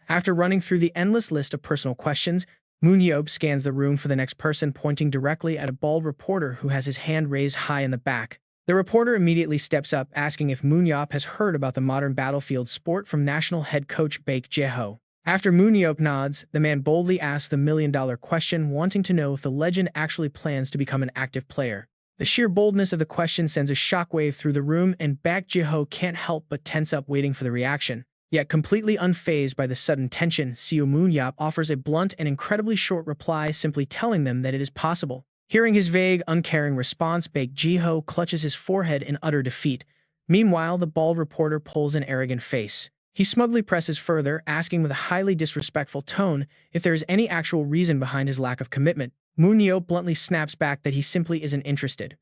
After running through the endless list of personal questions, Moon-yeop scans the room for the next person, pointing directly at a bald reporter who has his hand raised high in the back. The reporter immediately steps up, asking if Moon-yeop has heard about the modern battlefield sport from national head coach Baek Jae-ho. After Moon-yeop nods, the man boldly asks the million-dollar question, wanting to know if the legend actually plans to become an active player. The sheer boldness of the question sends a shockwave through the room, and Baek Jae-ho can't help but tense up, waiting for the reaction. Yet completely unfazed by the sudden tension, Seo Moon-yeop offers a blunt and incredibly short reply, simply telling them that it is possible. Hearing his vague, uncaring response, Baek Jae-ho clutches his forehead in utter defeat. Meanwhile, the bald reporter pulls an arrogant face. He smugly presses further, asking with a highly disrespectful tone if there is any actual reason behind his lack of commitment. Moon-yeop bluntly snaps back that he simply isn't interested.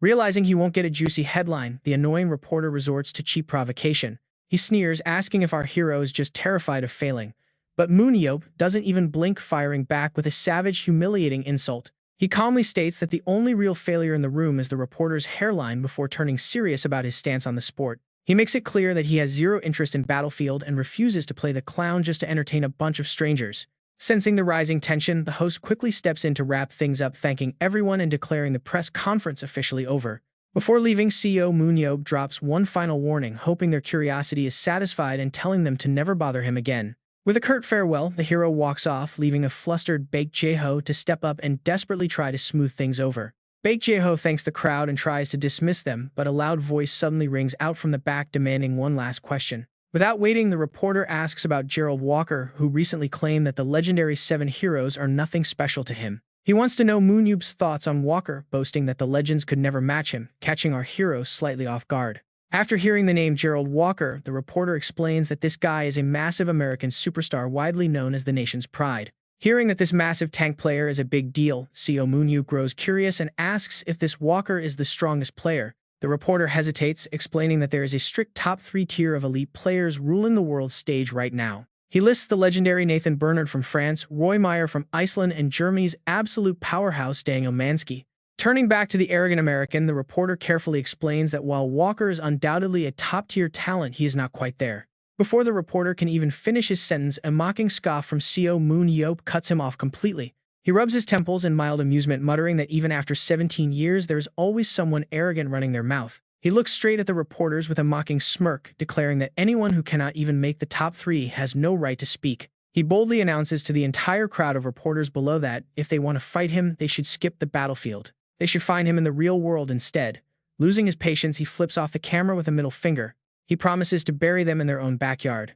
Realizing he won't get a juicy headline, the annoying reporter resorts to cheap provocation. He sneers, asking if our hero is just terrified of failing. But Moon-yeop doesn't even blink, firing back with a savage, humiliating insult. He calmly states that the only real failure in the room is the reporter's hairline before turning serious about his stance on the sport. He makes it clear that he has zero interest in Battlefield and refuses to play the clown just to entertain a bunch of strangers. Sensing the rising tension, the host quickly steps in to wrap things up, thanking everyone and declaring the press conference officially over. Before leaving, Seo Moon-yeop drops one final warning, hoping their curiosity is satisfied and telling them to never bother him again. With a curt farewell, the hero walks off, leaving a flustered Baek Jae-ho to step up and desperately try to smooth things over. Baek Jae-ho thanks the crowd and tries to dismiss them, but a loud voice suddenly rings out from the back, demanding one last question. Without waiting, the reporter asks about Gerald Walker, who recently claimed that the legendary 7 heroes are nothing special to him. He wants to know Moon-yeop's thoughts on Walker, boasting that the legends could never match him, catching our hero slightly off guard. After hearing the name Gerald Walker, the reporter explains that this guy is a massive American superstar widely known as the nation's pride. Hearing that this massive tank player is a big deal, Seo Moon-yeop grows curious and asks if this Walker is the strongest player. The reporter hesitates, explaining that there is a strict top 3 tier of elite players ruling the world stage right now. He lists the legendary Nathan Bernard from France, Roy Meyer from Iceland, and Germany's absolute powerhouse Daniel Mansky. Turning back to the arrogant American, the reporter carefully explains that while Walker is undoubtedly a top-tier talent, he is not quite there. Before the reporter can even finish his sentence, a mocking scoff from Seo Moon-yeop cuts him off completely. He rubs his temples in mild amusement, muttering that even after 17 years, there is always someone arrogant running their mouth. He looks straight at the reporters with a mocking smirk, declaring that anyone who cannot even make the top 3 has no right to speak. He boldly announces to the entire crowd of reporters below that, if they want to fight him, they should skip the battlefield. They should find him in the real world instead. Losing his patience, he flips off the camera with a middle finger. He promises to bury them in their own backyard.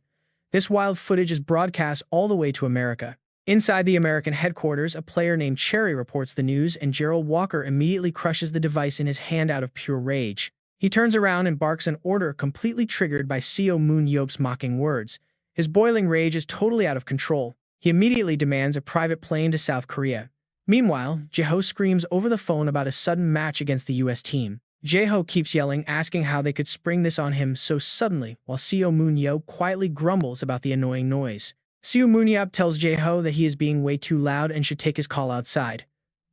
This wild footage is broadcast all the way to America. Inside the American headquarters, a player named Cherry reports the news, and Gerald Walker immediately crushes the device in his hand out of pure rage. He turns around and barks an order, completely triggered by Seo Moon-yeop's mocking words. His boiling rage is totally out of control. He immediately demands a private plane to South Korea. Meanwhile, Jae-ho screams over the phone about a sudden match against the US team. Jae-ho keeps yelling, asking how they could spring this on him so suddenly, while Seo Moon-yeop quietly grumbles about the annoying noise. Seo Moon-yeop tells Jae-ho that he is being way too loud and should take his call outside.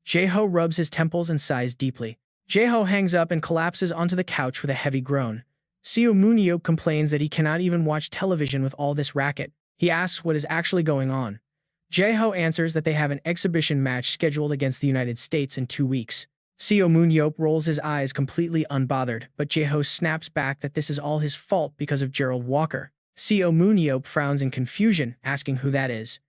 Jae-ho rubs his temples and sighs deeply. Jae-ho hangs up and collapses onto the couch with a heavy groan. Seo Moon-yeop complains that he cannot even watch television with all this racket. He asks what is actually going on. Jae-ho answers that they have an exhibition match scheduled against the United States in 2 weeks. Seo Moon-yeop rolls his eyes, completely unbothered, but Jae-ho snaps back that this is all his fault because of Gerald Walker. Seo Moon-yeop frowns in confusion, asking who that is.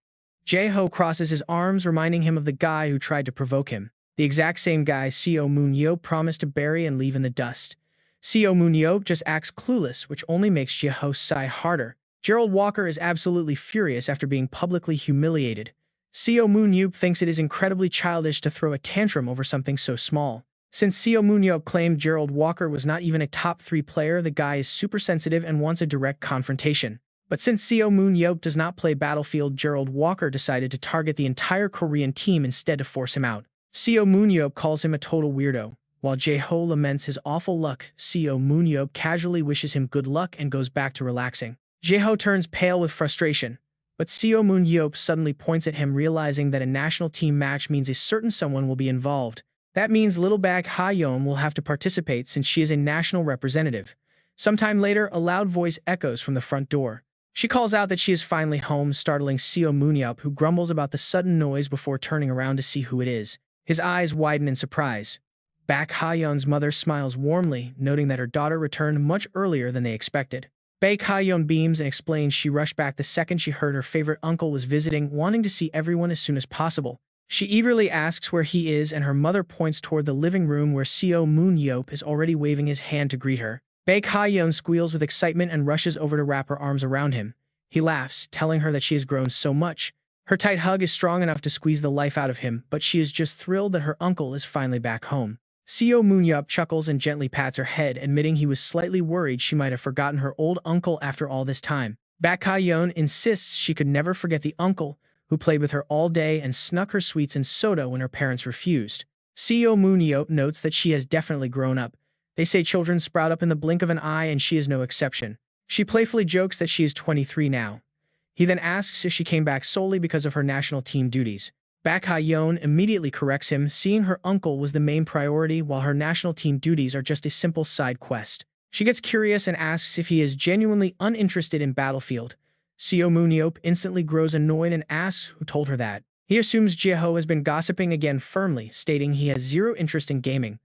Jae-ho crosses his arms, reminding him of the guy who tried to provoke him. The exact same guy Seo Moon-yeop promised to bury and leave in the dust. Seo Moon-yeop just acts clueless, which only makes Jeho sigh harder. Gerald Walker is absolutely furious after being publicly humiliated. Seo Moon-yeop thinks it is incredibly childish to throw a tantrum over something so small. Since Seo Moon-yeop claimed Gerald Walker was not even a top 3 player, the guy is super sensitive and wants a direct confrontation. But since Seo Moon-yeop does not play Battlefield, Gerald Walker decided to target the entire Korean team instead to force him out. Seo Moon-yeop calls him a total weirdo. While Jeho laments his awful luck, Seo Moon-yeop casually wishes him good luck and goes back to relaxing. Jeho turns pale with frustration, but Seo Moon-yeop suddenly points at him, realizing that a national team match means a certain someone will be involved. That means little Baek Ha-yeon will have to participate since she is a national representative. Sometime later, a loud voice echoes from the front door. She calls out that she is finally home, startling Seo Moon-yeop, who grumbles about the sudden noise before turning around to see who it is. His eyes widen in surprise. Baek Ha-yeon's mother smiles warmly, noting that her daughter returned much earlier than they expected. Baek Ha-yeon beams and explains she rushed back the second she heard her favorite uncle was visiting, wanting to see everyone as soon as possible. She eagerly asks where he is, and her mother points toward the living room where Seo Moon-yeop is already waving his hand to greet her. Baek Ha-yeon squeals with excitement and rushes over to wrap her arms around him. He laughs, telling her that she has grown so much. Her tight hug is strong enough to squeeze the life out of him, but she is just thrilled that her uncle is finally back home. Seo Moon-yeop chuckles and gently pats her head, admitting he was slightly worried she might have forgotten her old uncle after all this time. Baek Ha-yeon insists she could never forget the uncle, who played with her all day and snuck her sweets and soda when her parents refused. Seo Moon-yeop notes that she has definitely grown up. They say children sprout up in the blink of an eye, and she is no exception. She playfully jokes that she is 23 now. He then asks if she came back solely because of her national team duties. Baek Ha-yeon immediately corrects him, seeing her uncle was the main priority while her national team duties are just a simple side quest. She gets curious and asks if he is genuinely uninterested in Battlefield. Seo Moon-yeop instantly grows annoyed and asks who told her that. He assumes Jeho has been gossiping again firmly, stating he has zero interest in gaming.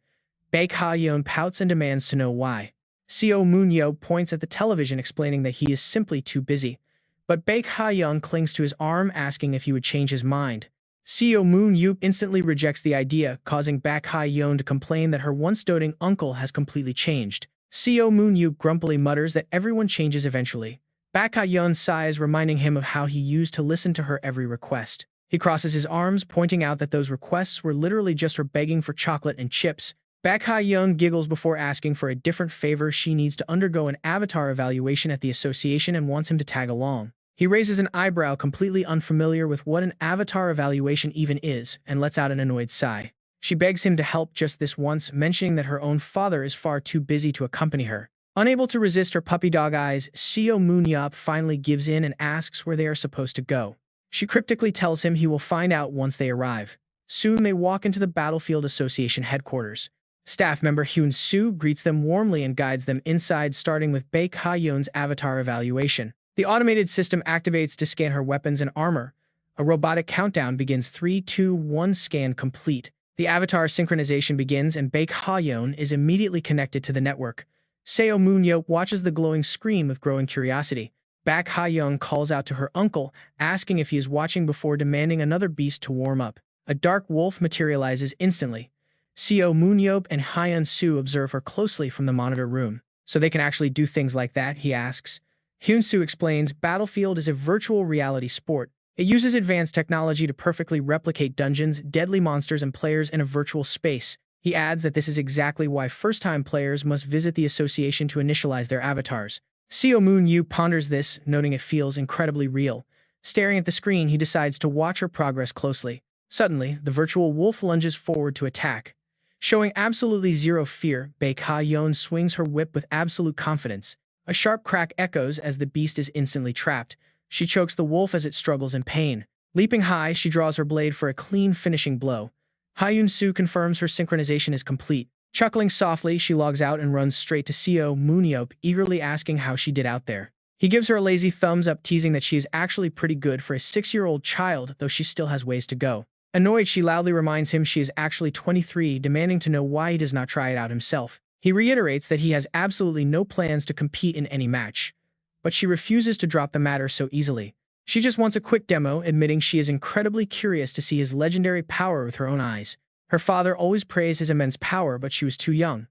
Baek Ha-yeon pouts and demands to know why. Seo Moon-yeop points at the television, explaining that he is simply too busy. But Baek Ha-yeon clings to his arm, asking if he would change his mind. Seo Moon-yeop instantly rejects the idea, causing Baek Ha-yeon to complain that her once doting uncle has completely changed. Seo Moon-yeop grumpily mutters that everyone changes eventually. Baek Ha-yeon sighs, reminding him of how he used to listen to her every request. He crosses his arms, pointing out that those requests were literally just her begging for chocolate and chips. Baek Ha-yeon giggles before asking for a different favor. She needs to undergo an avatar evaluation at the association and wants him to tag along. He raises an eyebrow, completely unfamiliar with what an avatar evaluation even is, and lets out an annoyed sigh. She begs him to help just this once, mentioning that her own father is far too busy to accompany her. Unable to resist her puppy dog eyes, Seo Moon-yeop finally gives in and asks where they are supposed to go. She cryptically tells him he will find out once they arrive. Soon they walk into the Battlefield Association headquarters. Staff member Hyun-soo greets them warmly and guides them inside, starting with Baek Ha-yeon's avatar evaluation. The automated system activates to scan her weapons and armor. A robotic countdown begins. 3, 2, 1, scan complete. The avatar synchronization begins, and Baek Ha-yeon is immediately connected to the network. Seo Moon-yeop watches the glowing screen with growing curiosity. Baek Ha-yeon calls out to her uncle, asking if he is watching before demanding another beast to warm up. A dark wolf materializes instantly. Seo Moon-yeop and Hyun-soo observe her closely from the monitor room. So they can actually do things like that, he asks. Hyun-soo explains Battlefield is a virtual reality sport. It uses advanced technology to perfectly replicate dungeons, deadly monsters, and players in a virtual space. He adds that this is exactly why first-time players must visit the association to initialize their avatars. Seo Moon-yeop ponders this, noting it feels incredibly real. Staring at the screen, he decides to watch her progress closely. Suddenly, the virtual wolf lunges forward to attack. Showing absolutely zero fear, Baek Ha-yeon swings her whip with absolute confidence. A sharp crack echoes as the beast is instantly trapped. She chokes the wolf as it struggles in pain. Leaping high, she draws her blade for a clean finishing blow. Hyun-soo confirms her synchronization is complete. Chuckling softly, she logs out and runs straight to Seo Moon-yeop, eagerly asking how she did out there. He gives her a lazy thumbs up, teasing that she is actually pretty good for a 6-year-old child, though she still has ways to go. Annoyed, she loudly reminds him she is actually 23, demanding to know why he does not try it out himself. He reiterates that he has absolutely no plans to compete in any match, but she refuses to drop the matter so easily. She just wants a quick demo, admitting she is incredibly curious to see his legendary power with her own eyes. Her father always praised his immense power, but she was too young.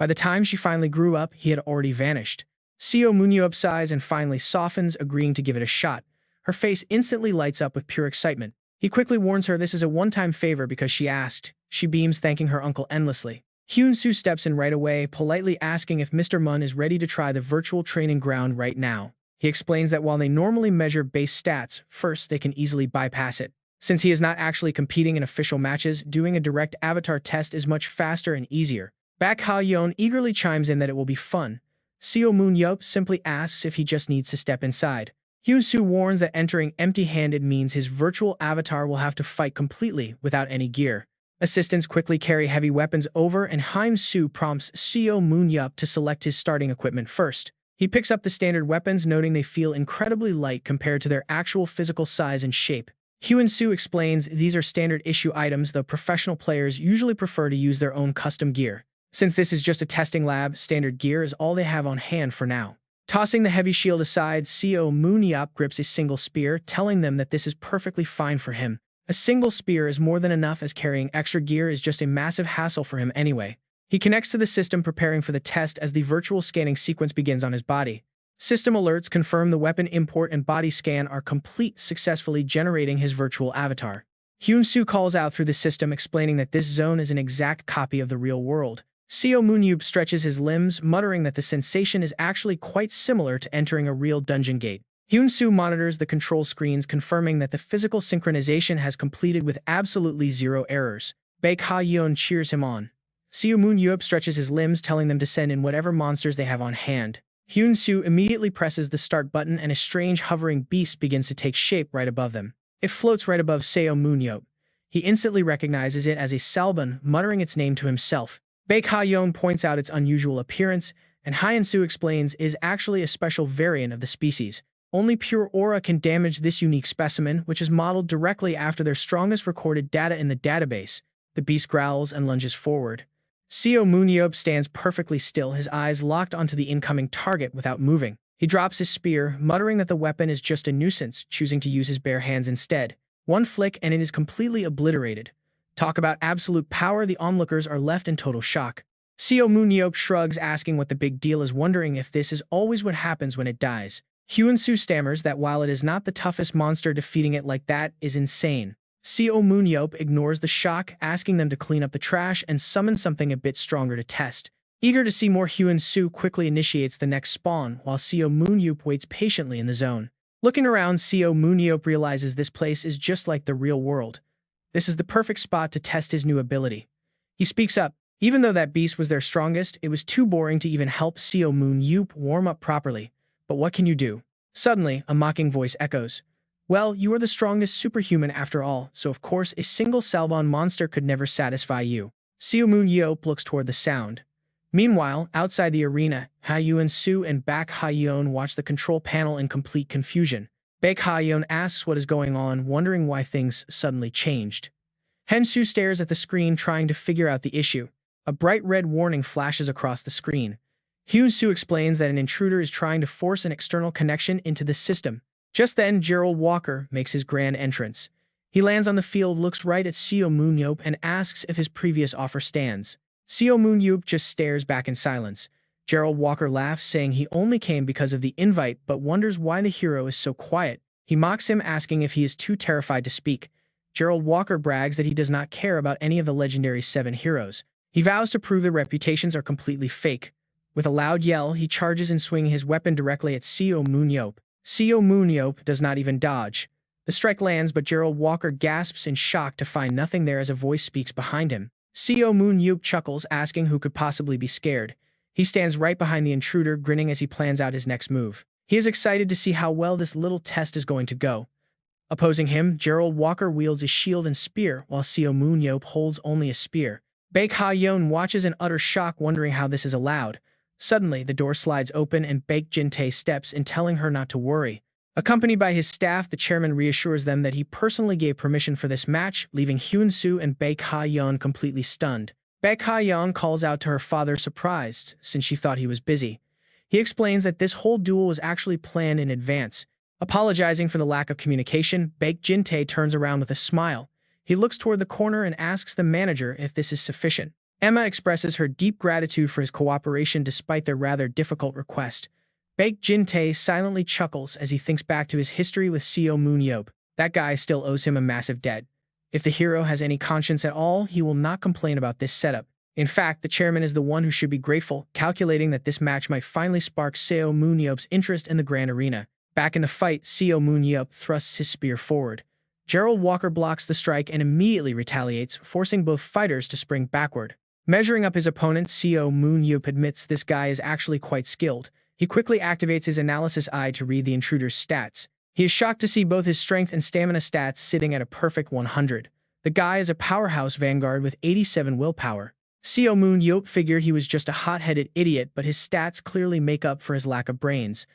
By the time she finally grew up, he had already vanished. Seo Moon-yeop sighs and finally softens, agreeing to give it a shot. Her face instantly lights up with pure excitement. He quickly warns her this is a one-time favor because she asked. She beams, thanking her uncle endlessly. Hyun-soo steps in right away, politely asking if Mr. Mun is ready to try the virtual training ground right now. He explains that while they normally measure base stats, first they can easily bypass it. Since he is not actually competing in official matches, doing a direct avatar test is much faster and easier. Baek Ha-yeon eagerly chimes in that it will be fun. Seo Moon-yeop simply asks if he just needs to step inside. Hyun-soo warns that entering empty-handed means his virtual avatar will have to fight completely without any gear. Assistants quickly carry heavy weapons over, and Hyun-soo prompts Seo Moon-yeop to select his starting equipment first. He picks up the standard weapons, noting they feel incredibly light compared to their actual physical size and shape. Hyun-soo explains these are standard-issue items, though professional players usually prefer to use their own custom gear. Since this is just a testing lab, standard gear is all they have on hand for now. Tossing the heavy shield aside, Seo Moon-yeop grips a single spear, telling them that this is perfectly fine for him. A single spear is more than enough, as carrying extra gear is just a massive hassle for him anyway. He connects to the system, preparing for the test as the virtual scanning sequence begins on his body. System alerts confirm the weapon import and body scan are complete, successfully generating his virtual avatar. Hyun-soo calls out through the system, explaining that this zone is an exact copy of the real world. Seo Moon-yeop stretches his limbs, muttering that the sensation is actually quite similar to entering a real dungeon gate. Hyun-soo monitors the control screens, confirming that the physical synchronization has completed with absolutely zero errors. Baek Ha-yeon cheers him on. Seo Moon-yeop stretches his limbs, telling them to send in whatever monsters they have on hand. Hyun-soo immediately presses the start button, and a strange hovering beast begins to take shape right above them. It floats right above Seo Moon-yeop. He instantly recognizes it as a Salbon, muttering its name to himself. Baek Ha-yeon points out its unusual appearance, and Hyun-soo explains it is actually a special variant of the species. Only pure aura can damage this unique specimen, which is modeled directly after their strongest recorded data in the database. The beast growls and lunges forward. Seo Moon-yeop stands perfectly still, his eyes locked onto the incoming target without moving. He drops his spear, muttering that the weapon is just a nuisance, choosing to use his bare hands instead. One flick and it is completely obliterated. Talk about absolute power, the onlookers are left in total shock. Seo Moon-yeop shrugs, asking what the big deal is, wondering if this is always what happens when it dies. Hyun-soo stammers that while it is not the toughest monster, defeating it like that is insane. Seo Moon-yeop ignores the shock, asking them to clean up the trash and summon something a bit stronger to test. Eager to see more, Hyun-soo quickly initiates the next spawn, while Seo Moon-yeop waits patiently in the zone. Looking around, Seo Moon-yeop realizes this place is just like the real world. This is the perfect spot to test his new ability. He speaks up. Even though that beast was their strongest, it was too boring to even help Seo Moon-yeop warm up properly. But what can you do? Suddenly, a mocking voice echoes. Well, you are the strongest superhuman after all, so of course a single Salbon monster could never satisfy you. Seo Moon-yeop looks toward the sound. Meanwhile, outside the arena, Hyun-soo and Baek Ha-yeon watch the control panel in complete confusion. Baek Ha-yeon asks what is going on, wondering why things suddenly changed. Hyun-soo stares at the screen, trying to figure out the issue. A bright red warning flashes across the screen. Hyun-soo explains that an intruder is trying to force an external connection into the system. Just then, Gerald Walker makes his grand entrance. He lands on the field, looks right at Seo Moon-yeop, and asks if his previous offer stands. Seo Moon-yeop just stares back in silence. Gerald Walker laughs, saying he only came because of the invite, but wonders why the hero is so quiet. He mocks him, asking if he is too terrified to speak. Gerald Walker brags that he does not care about any of the legendary 7 heroes. He vows to prove their reputations are completely fake. With a loud yell, he charges and swings his weapon directly at Seo Moon-yeop. Seo Moon-yeop does not even dodge. The strike lands, but Gerald Walker gasps in shock to find nothing there as a voice speaks behind him. Seo Moon-yeop chuckles, asking who could possibly be scared. He stands right behind the intruder, grinning as he plans out his next move. He is excited to see how well this little test is going to go. Opposing him, Gerald Walker wields a shield and spear, while Seo Moon-yeop holds only a spear. Baek Ha-yeon watches in utter shock, wondering how this is allowed. Suddenly, the door slides open and Baek Jin-tae steps in, telling her not to worry. Accompanied by his staff, the chairman reassures them that he personally gave permission for this match, leaving Hyun-soo and Baek Ha-yeon completely stunned. Baek Ha-yeon calls out to her father, surprised, since she thought he was busy. He explains that this whole duel was actually planned in advance. Apologizing for the lack of communication, Baek Jin-tae turns around with a smile. He looks toward the corner and asks the manager if this is sufficient. Emma expresses her deep gratitude for his cooperation despite their rather difficult request. Baek Jin-tae silently chuckles as he thinks back to his history with Seo Moon-yeop. That guy still owes him a massive debt. If the hero has any conscience at all, he will not complain about this setup. In fact, the chairman is the one who should be grateful, calculating that this match might finally spark Seo Moon-yeop's interest in the grand arena. Back in the fight, Seo Moon-yeop thrusts his spear forward. Gerald Walker blocks the strike and immediately retaliates, forcing both fighters to spring backward. Measuring up his opponent, Seo Moon-yeop admits this guy is actually quite skilled. He quickly activates his analysis eye to read the intruder's stats. He is shocked to see both his strength and stamina stats sitting at a perfect 100. The guy is a powerhouse vanguard with 87 willpower. Seo Moon-yeop figured he was just a hot-headed idiot, but his stats clearly make up for his lack of brains.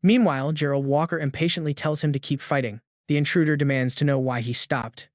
Meanwhile, Gerald Walker impatiently tells him to keep fighting. The intruder demands to know why he stopped.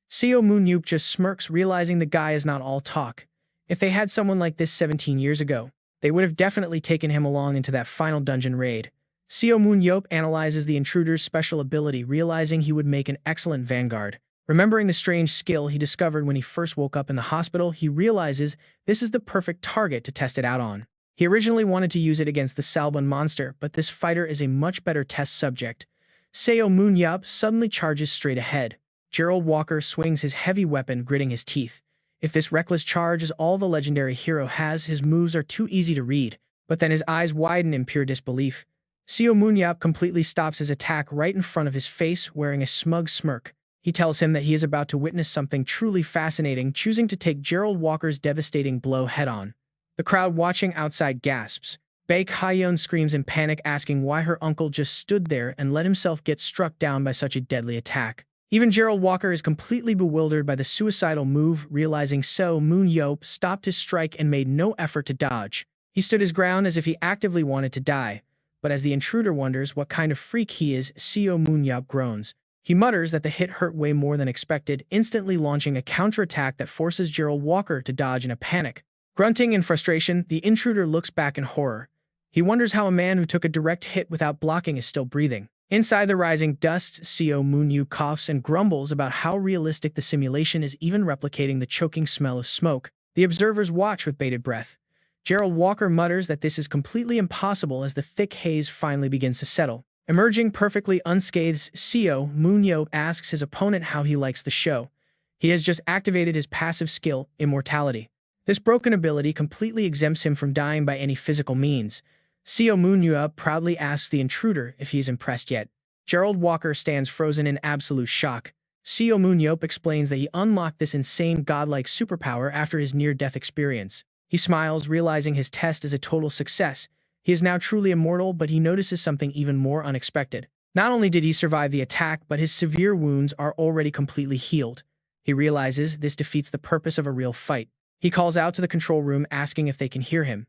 Seo Moon-yeop just smirks, realizing the guy is not all talk. If they had someone like this 17 years ago, they would have definitely taken him along into that final dungeon raid. Seo Moon-yeop analyzes the intruder's special ability, realizing he would make an excellent vanguard. Remembering the strange skill he discovered when he first woke up in the hospital, he realizes this is the perfect target to test it out on. He originally wanted to use it against the Salbun monster, but this fighter is a much better test subject. Seo Moon-yeop suddenly charges straight ahead. Gerald Walker swings his heavy weapon, gritting his teeth. If this reckless charge is all the legendary hero has, his moves are too easy to read. But then his eyes widen in pure disbelief. Seo Moon-yeop completely stops his attack right in front of his face, wearing a smug smirk. He tells him that he is about to witness something truly fascinating, choosing to take Gerald Walker's devastating blow head-on. The crowd watching outside gasps. Baek Ha-yeon screams in panic, asking why her uncle just stood there and let himself get struck down by such a deadly attack. Even Gerald Walker is completely bewildered by the suicidal move, realizing Seo Moon-yeop stopped his strike and made no effort to dodge. He stood his ground as if he actively wanted to die. But as the intruder wonders what kind of freak he is, Seo Moon-yeop groans. He mutters that the hit hurt way more than expected, instantly launching a counterattack that forces Gerald Walker to dodge in a panic. Grunting in frustration, the intruder looks back in horror. He wonders how a man who took a direct hit without blocking is still breathing. Inside the rising dust, Seo Moon-yeop coughs and grumbles about how realistic the simulation is, even replicating the choking smell of smoke. The observers watch with bated breath. Gerald Walker mutters that this is completely impossible as the thick haze finally begins to settle. Emerging perfectly unscathed, Seo Moon-yeop asks his opponent how he likes the show. He has just activated his passive skill, immortality. This broken ability completely exempts him from dying by any physical means. Seo Moon-yeop proudly asks the intruder if he is impressed yet. Gerald Walker stands frozen in absolute shock. Seo Moon-yeop explains that he unlocked this insane godlike superpower after his near-death experience. He smiles, realizing his test is a total success. He is now truly immortal, but he notices something even more unexpected. Not only did he survive the attack, but his severe wounds are already completely healed. He realizes this defeats the purpose of a real fight. He calls out to the control room, asking if they can hear him.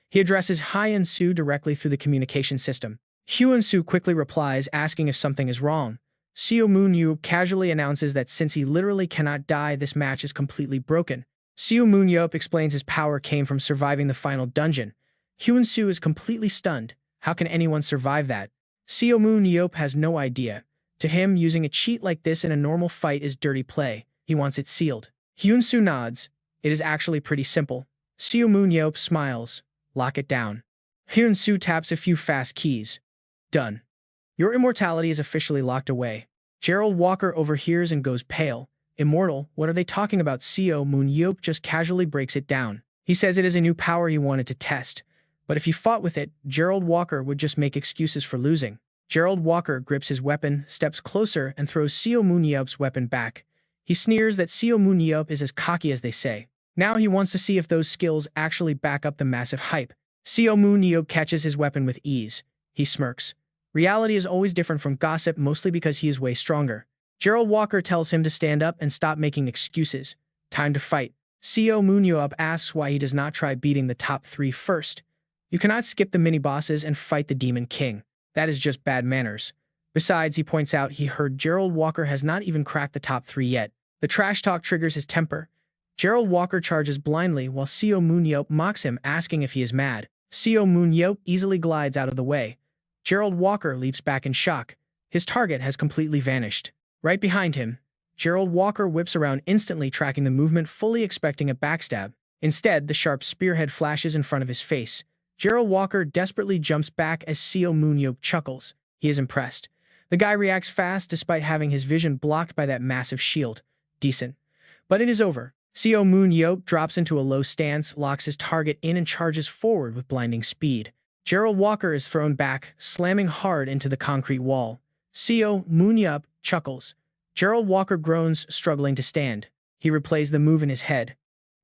He addresses Hyun-soo directly through the communication system. Hyun-soo quickly replies, asking if something is wrong. Seo Moon-yeop casually announces that since he literally cannot die, this match is completely broken. Seo Moon-yeop explains his power came from surviving the final dungeon. Hyun-soo is completely stunned. How can anyone survive that? Seo Moon-yeop has no idea. To him, using a cheat like this in a normal fight is dirty play. He wants it sealed. Hyun-soo nods. It is actually pretty simple. Seo Moon-yeop smiles. Lock it down. Hyun-soo taps a few fast keys. Done. Your immortality is officially locked away. Gerald Walker overhears and goes pale. Immortal? What are they talking about? Seo Moon-yeop just casually breaks it down. He says it is a new power he wanted to test. But if he fought with it, Gerald Walker would just make excuses for losing. Gerald Walker grips his weapon, steps closer, and throws Seo Moon-yeop's weapon back. He sneers that Seo Moon-yeop is as cocky as they say. Now he wants to see if those skills actually back up the massive hype. Seo Moon-yeop catches his weapon with ease. He smirks. Reality is always different from gossip, mostly because he is way stronger. Gerald Walker tells him to stand up and stop making excuses. Time to fight. Seo Moon-yeop asks why he does not try beating the top 3 first. You cannot skip the mini-bosses and fight the Demon King. That is just bad manners. Besides, he points out he heard Gerald Walker has not even cracked the top 3 yet. The trash talk triggers his temper. Gerald Walker charges blindly while Seo Moon-yeop mocks him, asking if he is mad. Seo Moon-yeop easily glides out of the way. Gerald Walker leaps back in shock. His target has completely vanished. Right behind him, Gerald Walker whips around instantly, tracking the movement, fully expecting a backstab. Instead, the sharp spearhead flashes in front of his face. Gerald Walker desperately jumps back as Seo Moon-yeop chuckles. He is impressed. The guy reacts fast despite having his vision blocked by that massive shield. Decent. But it is over. Seo Moon-yeop drops into a low stance, locks his target in and charges forward with blinding speed. Gerald Walker is thrown back, slamming hard into the concrete wall. Seo Moon-yeop chuckles. Gerald Walker groans, struggling to stand. He replays the move in his head.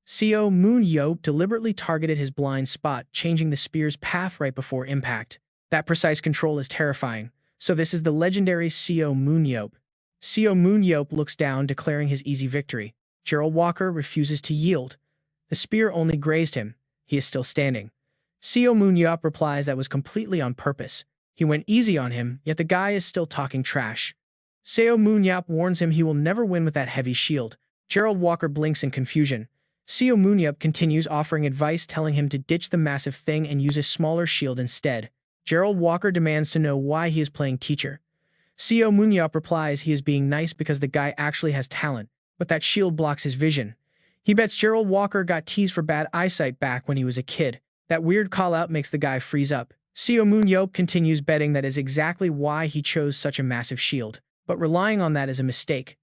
Seo Moon-yeop deliberately targeted his blind spot, changing the spear's path right before impact. That precise control is terrifying. So this is the legendary Seo Moon-yeop. Seo Moon-yeop looks down, declaring his easy victory. Gerald Walker refuses to yield. The spear only grazed him. He is still standing. Seo Moon-yeop replies that was completely on purpose. He went easy on him, yet the guy is still talking trash. Seo Moon-yeop warns him he will never win with that heavy shield. Gerald Walker blinks in confusion. Seo Moon-yeop continues offering advice, telling him to ditch the massive thing and use a smaller shield instead. Gerald Walker demands to know why he is playing teacher. Seo Moon-yeop replies he is being nice because the guy actually has talent, but that shield blocks his vision. He bets Gerald Walker got teased for bad eyesight back when he was a kid. That weird call-out makes the guy freeze up. Seo Moon-yeop continues betting that is exactly why he chose such a massive shield, but relying on that is a mistake.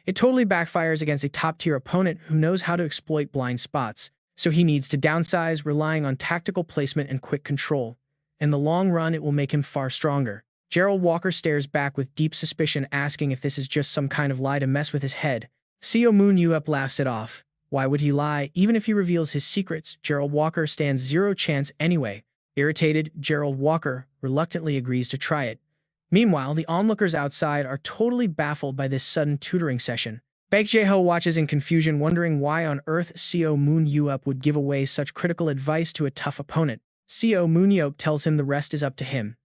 It totally backfires against a top-tier opponent who knows how to exploit blind spots, so he needs to downsize, relying on tactical placement and quick control. In the long run, it will make him far stronger. Gerald Walker stares back with deep suspicion, asking if this is just some kind of lie to mess with his head. Seo Moon-yeop laughs it off. Why would he lie? Even if he reveals his secrets, Gerald Walker stands zero chance anyway. Irritated, Gerald Walker reluctantly agrees to try it. Meanwhile, the onlookers outside are totally baffled by this sudden tutoring session. Baek Jae-ho watches in confusion, wondering why on earth Seo Moon-yeop would give away such critical advice to a tough opponent. Seo Moon-yeop tells him the rest is up to him.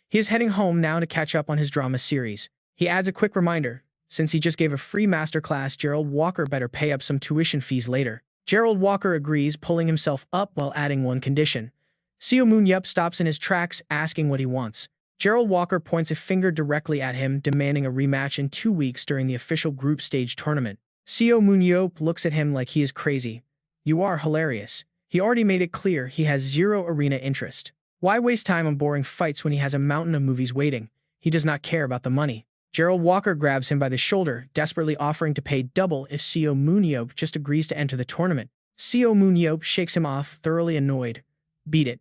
He is heading home now to catch up on his drama series. He adds a quick reminder. Since he just gave a free masterclass, Gerald Walker better pay up some tuition fees later. Gerald Walker agrees, pulling himself up while adding one condition. Seo Moon-yeop stops in his tracks, asking what he wants. Gerald Walker points a finger directly at him, demanding a rematch in 2 weeks during the official group stage tournament. Seo Moon-yeop looks at him like he is crazy. You are hilarious. He already made it clear he has zero arena interest. Why waste time on boring fights when he has a mountain of movies waiting? He does not care about the money. Gerald Walker grabs him by the shoulder, desperately offering to pay double if Seo Moon-yeop just agrees to enter the tournament. Seo Moon-yeop shakes him off, thoroughly annoyed. Beat it.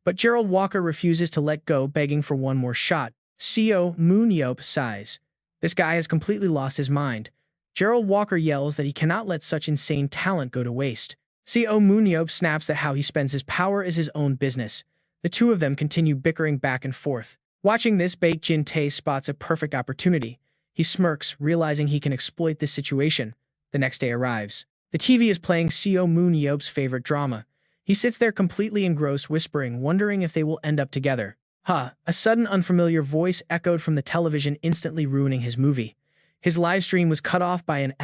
But Gerald Walker refuses to let go, begging for one more shot. Seo Moon-yeop sighs. This guy has completely lost his mind. Gerald Walker yells that he cannot let such insane talent go to waste. Seo Moon-yeop snaps that how he spends his power is his own business. The two of them continue bickering back and forth. Watching this, Baek Jin-tae spots a perfect opportunity. He smirks, realizing he can exploit this situation. The next day arrives. The TV is playing Seo Moon-yeop's favorite drama. He sits there completely engrossed, whispering, wondering if they will end up together. A sudden unfamiliar voice echoed from the television, instantly ruining his movie. His live stream was cut off by an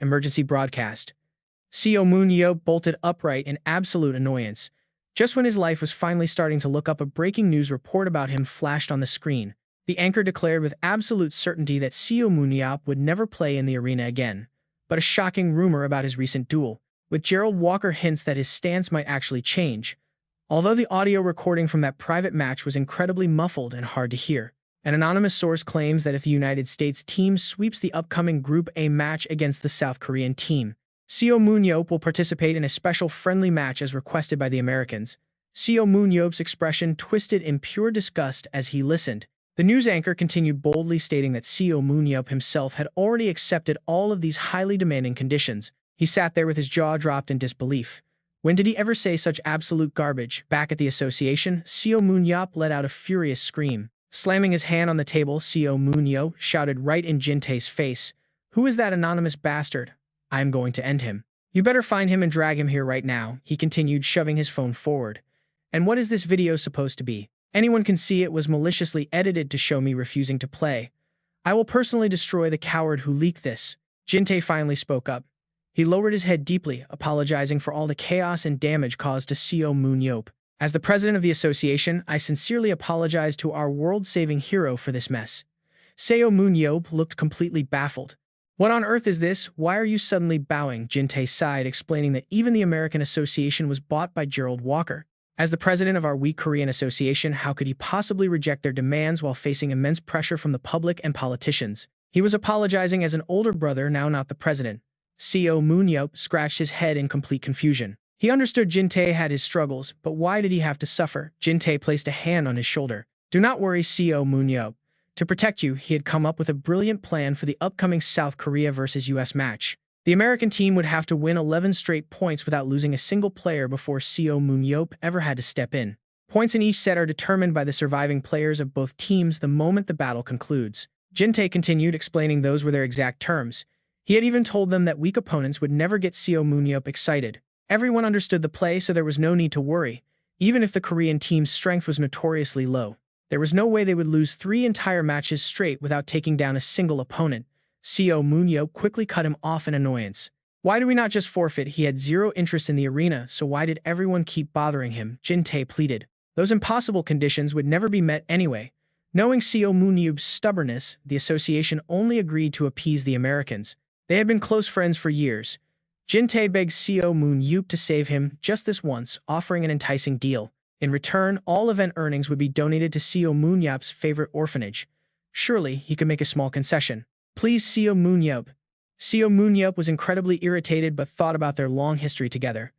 emergency broadcast. Seo Moon-yeop bolted upright in absolute annoyance. Just when his life was finally starting to look up, a breaking news report about him flashed on the screen. The anchor declared with absolute certainty that Seo Moon-yeop would never play in the arena again. But a shocking rumor about his recent duel with Gerald Walker hints that his stance might actually change. Although the audio recording from that private match was incredibly muffled and hard to hear, an anonymous source claims that if the United States team sweeps the upcoming Group A match against the South Korean team, Seo Moon-yeop will participate in a special friendly match as requested by the Americans. Seo Moon-yeop's expression twisted in pure disgust as he listened. The news anchor continued boldly, stating that Seo Moon-yeop himself had already accepted all of these highly demanding conditions. He sat there with his jaw dropped in disbelief. When did he ever say such absolute garbage? Back at the association, Seo Moon-yeop let out a furious scream. Slamming his hand on the table, Seo Moon-yeop shouted right in Jin-tae's face, "Who is that anonymous bastard? I am going to end him. You better find him and drag him here right now," he continued, shoving his phone forward. "And what is this video supposed to be? Anyone can see it was maliciously edited to show me refusing to play. I will personally destroy the coward who leaked this." Jin-tae finally spoke up. He lowered his head deeply, apologizing for all the chaos and damage caused to Seo Moon-yeop. "As the president of the association, I sincerely apologize to our world-saving hero for this mess." Seo Moon-yeop looked completely baffled. What on earth is this? Why are you suddenly bowing? Jin-tae sighed, explaining that even the American Association was bought by Gerald Walker. As the president of our weak Korean Association, how could he possibly reject their demands while facing immense pressure from the public and politicians? He was apologizing as an older brother, now not the president. Seo Moon-yeop scratched his head in complete confusion. He understood Jin-tae had his struggles, but why did he have to suffer? Jin-tae placed a hand on his shoulder. Do not worry, Seo Moon-yeop. To protect you, he had come up with a brilliant plan for the upcoming South Korea vs. US match. The American team would have to win 11 straight points without losing a single player before Seo Moon-yeop ever had to step in. Points in each set are determined by the surviving players of both teams the moment the battle concludes. Jin-tae continued, explaining those were their exact terms. He had even told them that weak opponents would never get Seo Moon-yeop excited. Everyone understood the play, so there was no need to worry, even if the Korean team's strength was notoriously low. There was no way they would lose 3 entire matches straight without taking down a single opponent. Seo Moon-yeop quickly cut him off in annoyance. Why do we not just forfeit? He had zero interest in the arena, so why did everyone keep bothering him? Jin-tae pleaded. Those impossible conditions would never be met anyway. Knowing Seo Moon-yeop's stubbornness, the association only agreed to appease the Americans. They had been close friends for years. Jin-tae begged Seo Moon-yeop to save him just this once, offering an enticing deal. In return, all event earnings would be donated to Seo Moon-yeop's favorite orphanage. Surely, he could make a small concession. Please, Seo Moon-yeop. Seo Moon-yeop was incredibly irritated but thought about their long history together.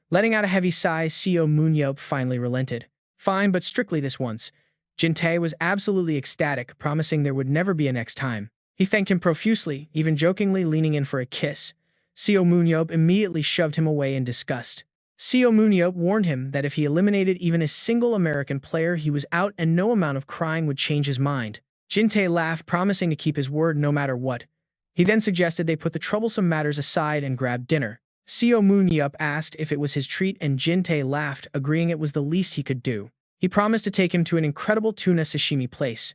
Letting out a heavy sigh, Seo Moon-yeop finally relented. Fine, but strictly this once. Jin-tae was absolutely ecstatic, promising there would never be a next time. He thanked him profusely, even jokingly leaning in for a kiss. Seo Moon-yeop immediately shoved him away in disgust. Seo Moon-yeop warned him that if he eliminated even a single American player, he was out and no amount of crying would change his mind. Jin-tae laughed, promising to keep his word no matter what. He then suggested they put the troublesome matters aside and grab dinner. Seo Moon-yeop asked if it was his treat and Jin-tae laughed, agreeing it was the least he could do. He promised to take him to an incredible tuna sashimi place.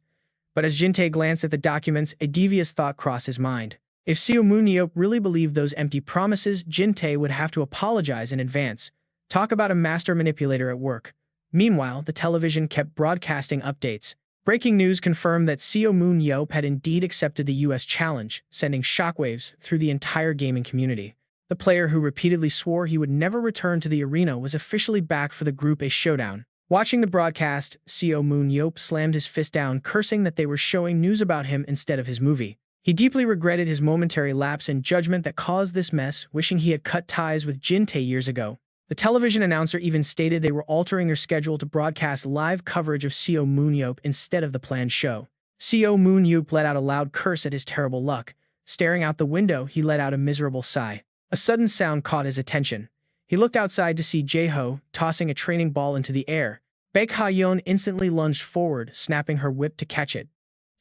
But as Jin-tae glanced at the documents, a devious thought crossed his mind. If Seo Moon-yeop really believed those empty promises, Jin-tae would have to apologize in advance. Talk about a master manipulator at work. Meanwhile, the television kept broadcasting updates. Breaking news confirmed that Seo Moon-yeop had indeed accepted the US challenge, sending shockwaves through the entire gaming community. The player who repeatedly swore he would never return to the arena was officially back for the Group A showdown. Watching the broadcast, Seo Moon-yeop slammed his fist down, cursing that they were showing news about him instead of his movie. He deeply regretted his momentary lapse in judgment that caused this mess, wishing he had cut ties with Jin-tae years ago. The television announcer even stated they were altering their schedule to broadcast live coverage of Seo Moon-yeop instead of the planned show. Seo Moon-yeop let out a loud curse at his terrible luck. Staring out the window, he let out a miserable sigh. A sudden sound caught his attention. He looked outside to see Jae-ho tossing a training ball into the air. Baek Ha-yeon instantly lunged forward, snapping her whip to catch it.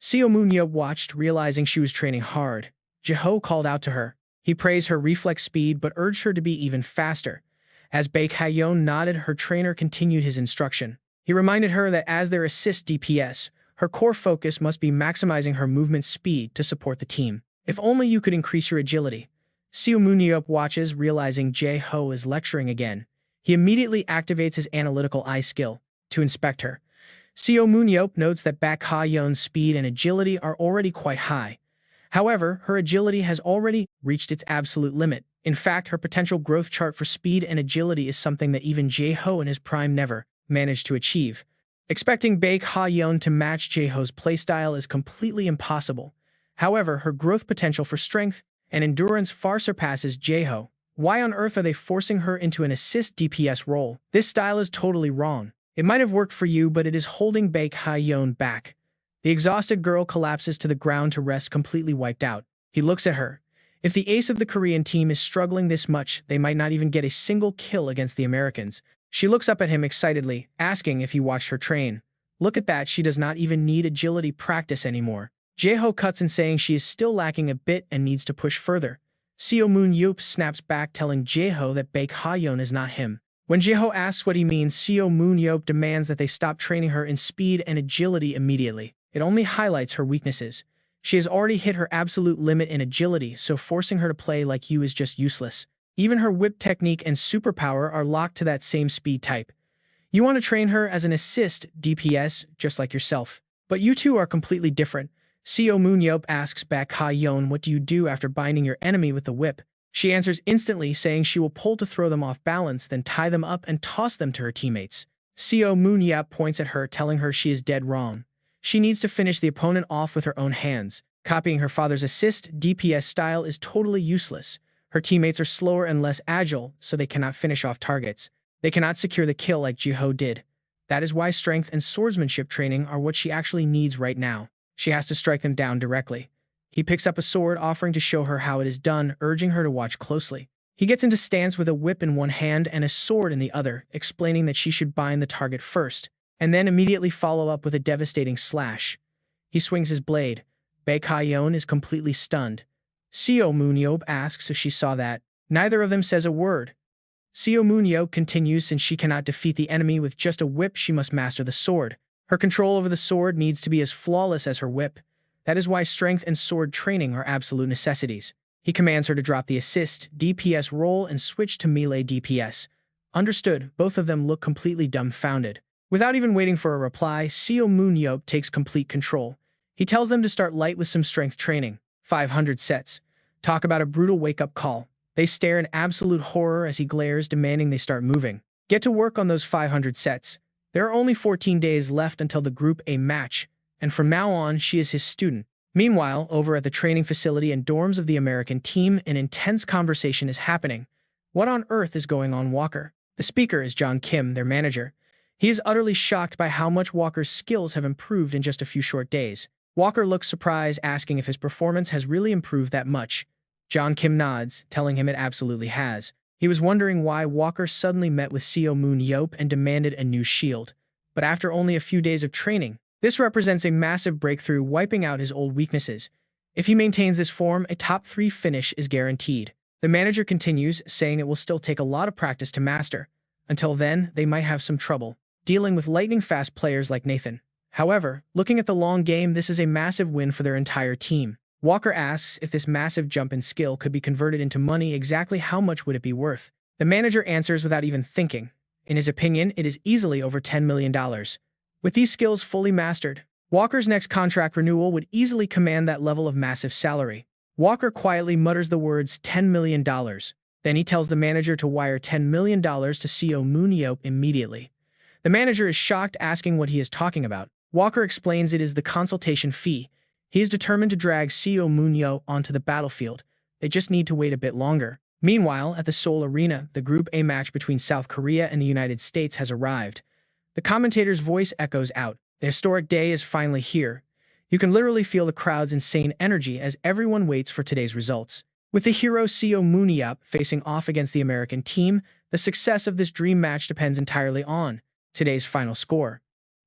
Seo Moon-yeop watched, realizing she was training hard. Jae-ho called out to her. He praised her reflex speed but urged her to be even faster. As Baek Ha-yeon nodded, her trainer continued his instruction. He reminded her that as their assist DPS, her core focus must be maximizing her movement speed to support the team. If only you could increase your agility. Seo Moon-yeop watches, realizing Jae-ho is lecturing again. He immediately activates his analytical eye skill to inspect her. Seo Moon-yeop notes that Baek Ha-yeon's speed and agility are already quite high. However, her agility has already reached its absolute limit. In fact, her potential growth chart for speed and agility is something that even Jae-ho in his prime never managed to achieve. Expecting Baek Ha-yeon to match Jae-ho's playstyle is completely impossible. However, her growth potential for strength and endurance far surpasses Jae-ho. Why on earth are they forcing her into an assist DPS role? This style is totally wrong. It might have worked for you, but it is holding Baek Ha-yeon back. The exhausted girl collapses to the ground to rest, completely wiped out. He looks at her. If the ace of the Korean team is struggling this much, they might not even get a single kill against the Americans. She looks up at him excitedly, asking if he watched her train. Look at that, she does not even need agility practice anymore. Jae-ho cuts in, saying she is still lacking a bit and needs to push further. Seo Moon-yeop snaps back, telling Jae-ho that Baek Ha-yeon is not him. When Jae-ho asks what he means, Seo Moon-yeop demands that they stop training her in speed and agility immediately. It only highlights her weaknesses. She has already hit her absolute limit in agility, so forcing her to play like you is just useless. Even her whip technique and superpower are locked to that same speed type. You want to train her as an assist DPS, just like yourself. But you two are completely different. Seo Moon-yeop asks Baek Ha-yeon, what do you do after binding your enemy with the whip? She answers instantly, saying she will pull to throw them off balance, then tie them up and toss them to her teammates. Seo Moon-yeop points at her, telling her she is dead wrong. She needs to finish the opponent off with her own hands. Copying her father's assist DPS style is totally useless. Her teammates are slower and less agile, so they cannot finish off targets. They cannot secure the kill like Jiho did. That is why strength and swordsmanship training are what she actually needs right now. She has to strike them down directly. He picks up a sword, offering to show her how it is done, urging her to watch closely. He gets into stance with a whip in one hand and a sword in the other, explaining that she should bind the target first, and then immediately follow up with a devastating slash. He swings his blade. Baek Ha-yeon is completely stunned. Seo Moon-yeop asks if she saw that. Neither of them says a word. Seo Moon-yeop continues, since she cannot defeat the enemy with just a whip, she must master the sword. Her control over the sword needs to be as flawless as her whip. That is why strength and sword training are absolute necessities. He commands her to drop the assist DPS role and switch to melee DPS. Understood. Both of them look completely dumbfounded. Without even waiting for a reply, Seo Moon-yeop takes complete control. He tells them to start light with some strength training. 500 sets. Talk about a brutal wake-up call. They stare in absolute horror as he glares, demanding they start moving. Get to work on those 500 sets. There are only 14 days left until the Group A match, and from now on, she is his student. Meanwhile, over at the training facility and dorms of the American team, an intense conversation is happening. What on earth is going on, Walker? The speaker is John Kim, their manager. He is utterly shocked by how much Walker's skills have improved in just a few short days. Walker looks surprised, asking if his performance has really improved that much. John Kim nods, telling him it absolutely has. He was wondering why Walker suddenly met with Seo Moon-yeop and demanded a new shield. But after only a few days of training, this represents a massive breakthrough, wiping out his old weaknesses. If he maintains this form, a top 3 finish is guaranteed. The manager continues, saying it will still take a lot of practice to master. Until then, they might have some trouble dealing with lightning-fast players like Nathan. However, looking at the long game, this is a massive win for their entire team. Walker asks if this massive jump in skill could be converted into money, exactly how much would it be worth? The manager answers without even thinking. In his opinion, it is easily over $10 million. With these skills fully mastered, Walker's next contract renewal would easily command that level of massive salary. Walker quietly mutters the words $10 million. Then he tells the manager to wire $10 million to Seo Moon-yeop immediately. The manager is shocked, asking what he is talking about. Walker explains it is the consultation fee. He is determined to drag Seo Moon-yeop onto the battlefield. They just need to wait a bit longer. Meanwhile, at the Seoul Arena, the Group A match between South Korea and the United States has arrived. The commentator's voice echoes out. The historic day is finally here. You can literally feel the crowd's insane energy as everyone waits for today's results. With the hero Seo Moon-yeop facing off against the American team, the success of this dream match depends entirely on today's final score.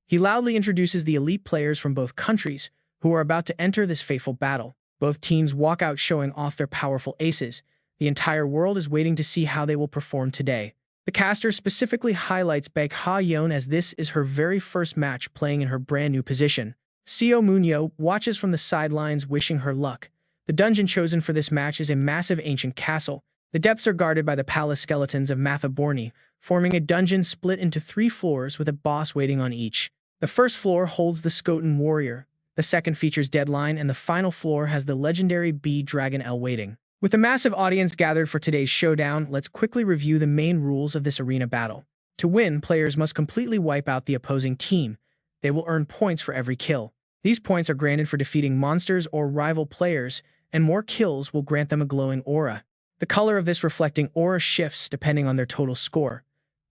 He loudly introduces the elite players from both countries who are about to enter this fateful battle. Both teams walk out showing off their powerful aces. The entire world is waiting to see how they will perform today. The caster specifically highlights Baek Ha-yeon as this is her very first match playing in her brand new position. Seo Moon-yeop watches from the sidelines, wishing her luck. The dungeon chosen for this match is a massive ancient castle. The depths are guarded by the palace skeletons of Manhwa, forming a dungeon split into 3 floors with a boss waiting on each. The first floor holds the Skotan warrior, the second features Deadline, and the final floor has the legendary B-Dragon L waiting. With a massive audience gathered for today's showdown, let's quickly review the main rules of this arena battle. To win, players must completely wipe out the opposing team. They will earn points for every kill. These points are granted for defeating monsters or rival players, and more kills will grant them a glowing aura. The color of this reflecting aura shifts depending on their total score.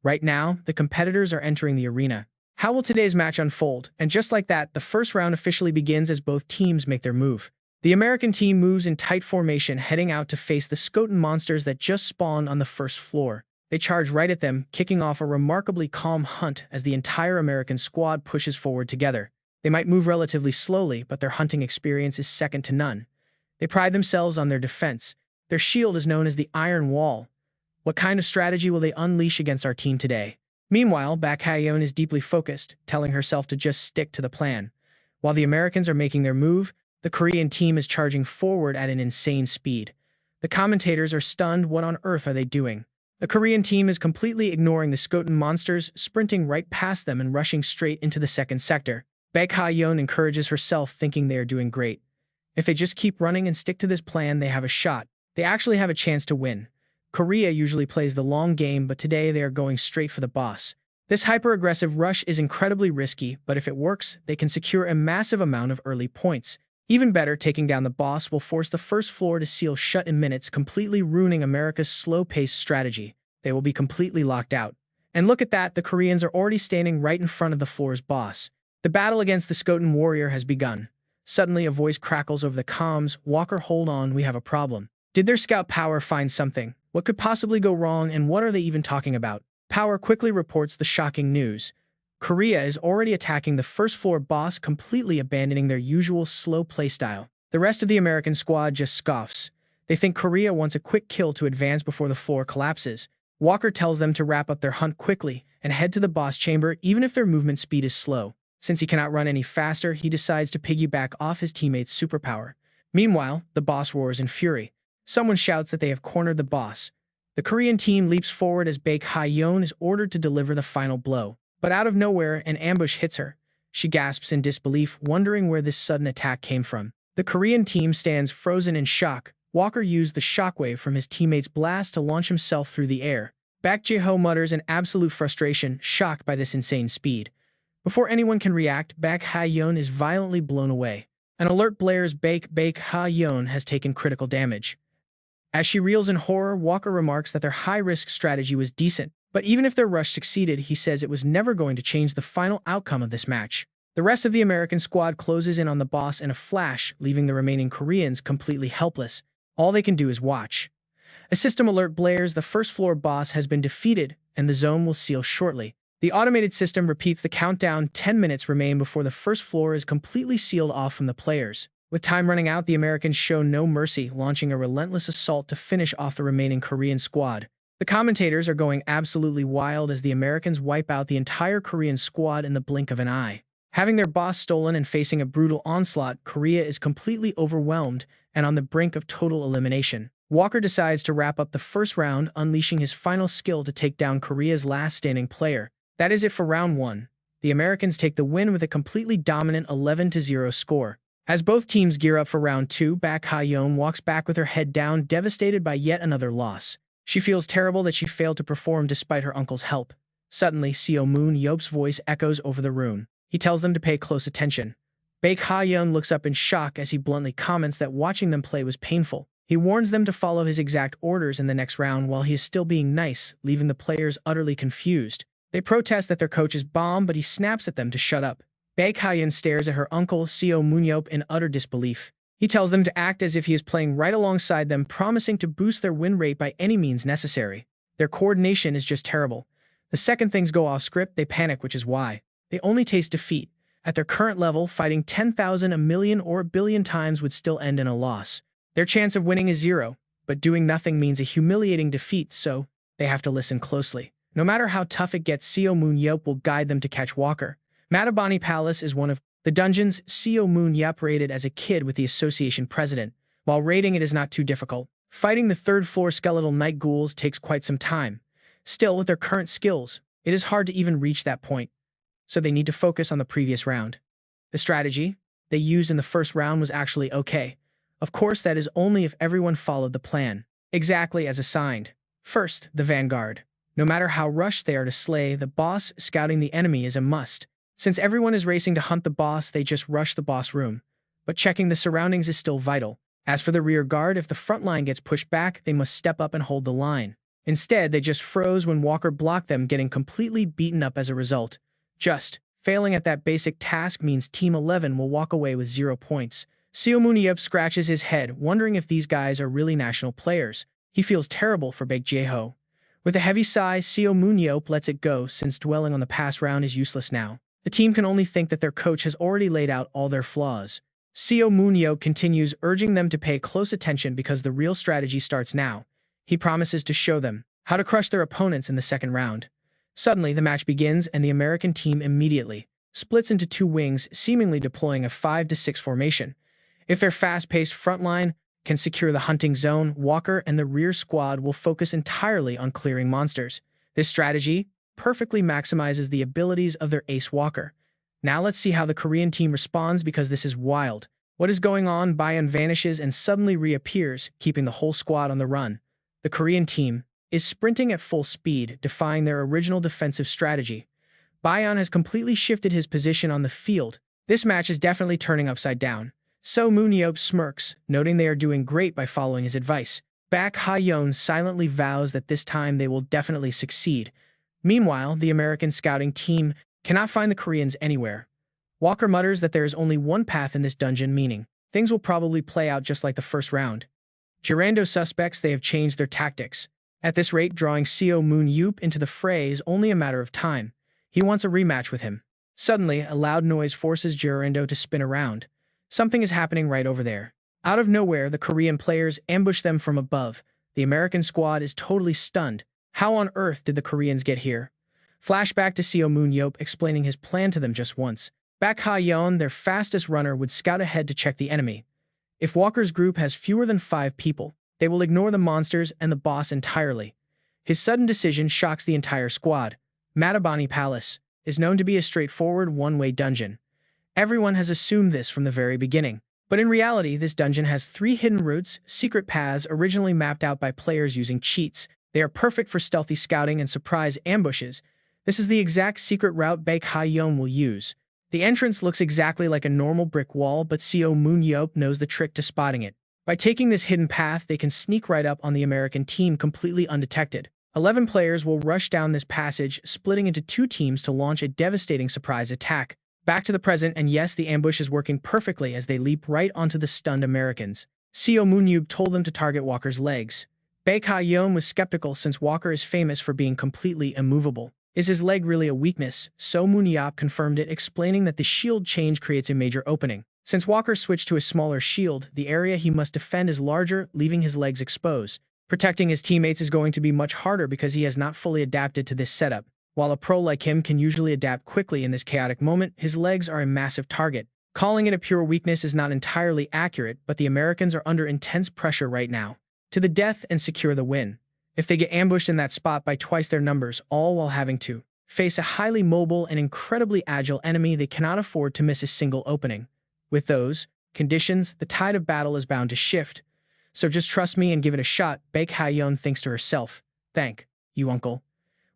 Right now, the competitors are entering the arena. How will today's match unfold? And just like that, the first round officially begins as both teams make their move. The American team moves in tight formation, heading out to face the Skotan monsters that just spawned on the first floor. They charge right at them, kicking off a remarkably calm hunt as the entire American squad pushes forward together. They might move relatively slowly, but their hunting experience is second to none. They pride themselves on their defense. Their shield is known as the Iron Wall. What kind of strategy will they unleash against our team today? Meanwhile, Baek Ha-yeon is deeply focused, telling herself to just stick to the plan. While the Americans are making their move, the Korean team is charging forward at an insane speed. The commentators are stunned. What on earth are they doing? The Korean team is completely ignoring the Skotan monsters, sprinting right past them and rushing straight into the second sector. Baek Ha-yeon encourages herself, thinking they are doing great. If they just keep running and stick to this plan, they have a shot. They actually have a chance to win. Korea usually plays the long game, but today they are going straight for the boss. This hyper-aggressive rush is incredibly risky, but if it works, they can secure a massive amount of early points. Even better, taking down the boss will force the first floor to seal shut in minutes, completely ruining America's slow-paced strategy. They will be completely locked out. And look at that, the Koreans are already standing right in front of the floor's boss. The battle against the Skotan warrior has begun. Suddenly, a voice crackles over the comms. "Walker, hold on, we have a problem." Did their scout Power find something? What could possibly go wrong, and what are they even talking about? Power quickly reports the shocking news. Korea is already attacking the first floor boss, completely abandoning their usual slow playstyle. The rest of the American squad just scoffs. They think Korea wants a quick kill to advance before the floor collapses. Walker tells them to wrap up their hunt quickly and head to the boss chamber, even if their movement speed is slow. Since he cannot run any faster, he decides to piggyback off his teammate's superpower. Meanwhile, the boss roars in fury. Someone shouts that they have cornered the boss. The Korean team leaps forward as Baek Ha-yeon is ordered to deliver the final blow. But out of nowhere, an ambush hits her. She gasps in disbelief, wondering where this sudden attack came from. The Korean team stands frozen in shock. Walker used the shockwave from his teammate's blast to launch himself through the air. Baek Jae-ho mutters in absolute frustration, shocked by this insane speed. Before anyone can react, Baek Ha-yeon is violently blown away. An alert blares. Baek Ha-yeon has taken critical damage. As she reels in horror, Walker remarks that their high-risk strategy was decent, but even if their rush succeeded, he says it was never going to change the final outcome of this match. The rest of the American squad closes in on the boss in a flash, leaving the remaining Koreans completely helpless. All they can do is watch. A system alert blares. The first floor boss has been defeated, and the zone will seal shortly. The automated system repeats the countdown. 10 minutes remain before the first floor is completely sealed off from the players. With time running out, the Americans show no mercy, launching a relentless assault to finish off the remaining Korean squad. The commentators are going absolutely wild as the Americans wipe out the entire Korean squad in the blink of an eye. Having their boss stolen and facing a brutal onslaught, Korea is completely overwhelmed and on the brink of total elimination. Walker decides to wrap up the first round, unleashing his final skill to take down Korea's last standing player. That is it for round 1. The Americans take the win with a completely dominant 11-0 score. As both teams gear up for round 2, Baek Ha-yeon walks back with her head down, devastated by yet another loss. She feels terrible that she failed to perform despite her uncle's help. Suddenly, Seo Moon-yeop's voice echoes over the room. He tells them to pay close attention. Baek Ha-yeon looks up in shock as he bluntly comments that watching them play was painful. He warns them to follow his exact orders in the next round while he is still being nice, leaving the players utterly confused. They protest that their coach is bomb, but he snaps at them to shut up. Baek Ha-yeon stares at her uncle, Seo Moon-yeop, in utter disbelief. He tells them to act as if he is playing right alongside them, promising to boost their win rate by any means necessary. Their coordination is just terrible. The second things go off script, they panic, which is why they only taste defeat. At their current level, fighting 10,000, a million, or a billion times would still end in a loss. Their chance of winning is 0, but doing nothing means a humiliating defeat, so they have to listen closely. No matter how tough it gets, Seo Moon-yeop will guide them to catch Walker. Matabani Palace is one of the dungeons Seo Moon-yeop raided as a kid with the association president. While raiding it is not too difficult, fighting the third-floor skeletal night ghouls takes quite some time. Still, with their current skills, it is hard to even reach that point, so they need to focus on the previous round. The strategy they used in the first round was actually okay. Of course, that is only if everyone followed the plan exactly as assigned. First, the vanguard. No matter how rushed they are to slay the boss, scouting the enemy is a must. Since everyone is racing to hunt the boss, they just rush the boss room. But checking the surroundings is still vital. As for the rear guard, if the front line gets pushed back, they must step up and hold the line. Instead, they just froze when Walker blocked them, getting completely beaten up as a result. Just failing at that basic task means Team 11 will walk away with 0 points. Seo Moon-yeop scratches his head, wondering if these guys are really national players. He feels terrible for Baek Jae-ho. With a heavy sigh, Seo Moon-yeop lets it go, since dwelling on the past round is useless now. The team can only think that their coach has already laid out all their flaws. Seo Moon-yeop continues, urging them to pay close attention because the real strategy starts now. He promises to show them how to crush their opponents in the second round. Suddenly, the match begins, and the American team immediately splits into 2 wings, seemingly deploying a 5-6 formation. If their fast-paced front line can secure the hunting zone, Walker and the rear squad will focus entirely on clearing monsters. This strategy perfectly maximizes the abilities of their ace Walker. Now let's see how the Korean team responds because this is wild. What is going on? Bayon vanishes and suddenly reappears, keeping the whole squad on the run. The Korean team is sprinting at full speed, defying their original defensive strategy. Bayon has completely shifted his position on the field. This match is definitely turning upside down. Seo Moon-yeop smirks, noting they are doing great by following his advice. Baek Ha-yeon silently vows that this time they will definitely succeed. Meanwhile, the American scouting team cannot find the Koreans anywhere. Walker mutters that there is only one path in this dungeon, meaning things will probably play out just like the first round. Gerando suspects they have changed their tactics. At this rate, drawing Seo Moon-yeop into the fray is only a matter of time. He wants a rematch with him. Suddenly, a loud noise forces Gerando to spin around. Something is happening right over there. Out of nowhere, the Korean players ambush them from above. The American squad is totally stunned. How on earth did the Koreans get here? Flashback to Seo Moon-yeop explaining his plan to them just once. Baek Ha-yeon, their fastest runner, would scout ahead to check the enemy. If Walker's group has fewer than 5 people, they will ignore the monsters and the boss entirely. His sudden decision shocks the entire squad. Matabani Palace is known to be a straightforward one-way dungeon. Everyone has assumed this from the very beginning. But in reality, this dungeon has 3 hidden routes, secret paths originally mapped out by players using cheats. They are perfect for stealthy scouting and surprise ambushes. This is the exact secret route Baek Ha-yeon will use. The entrance looks exactly like a normal brick wall, but Seo Moon-yeop knows the trick to spotting it. By taking this hidden path, they can sneak right up on the American team completely undetected. 11 players will rush down this passage, splitting into 2 teams to launch a devastating surprise attack. Back to the present, and yes, the ambush is working perfectly as they leap right onto the stunned Americans. Seo Moon-yeop told them to target Walker's legs. Baek Ha-yeon was skeptical since Walker is famous for being completely immovable. Is his leg really a weakness? Seo Moon-yeop confirmed it, explaining that the shield change creates a major opening. Since Walker switched to a smaller shield, the area he must defend is larger, leaving his legs exposed. Protecting his teammates is going to be much harder because he has not fully adapted to this setup. While a pro like him can usually adapt quickly in this chaotic moment, his legs are a massive target. Calling it a pure weakness is not entirely accurate, but the Americans are under intense pressure right now. To the death and secure the win. If they get ambushed in that spot by twice their numbers, all while having to face a highly mobile and incredibly agile enemy, they cannot afford to miss a single opening. With those conditions, the tide of battle is bound to shift. So just trust me and give it a shot, Baek Ha-yeon thinks to herself. Thank you, uncle.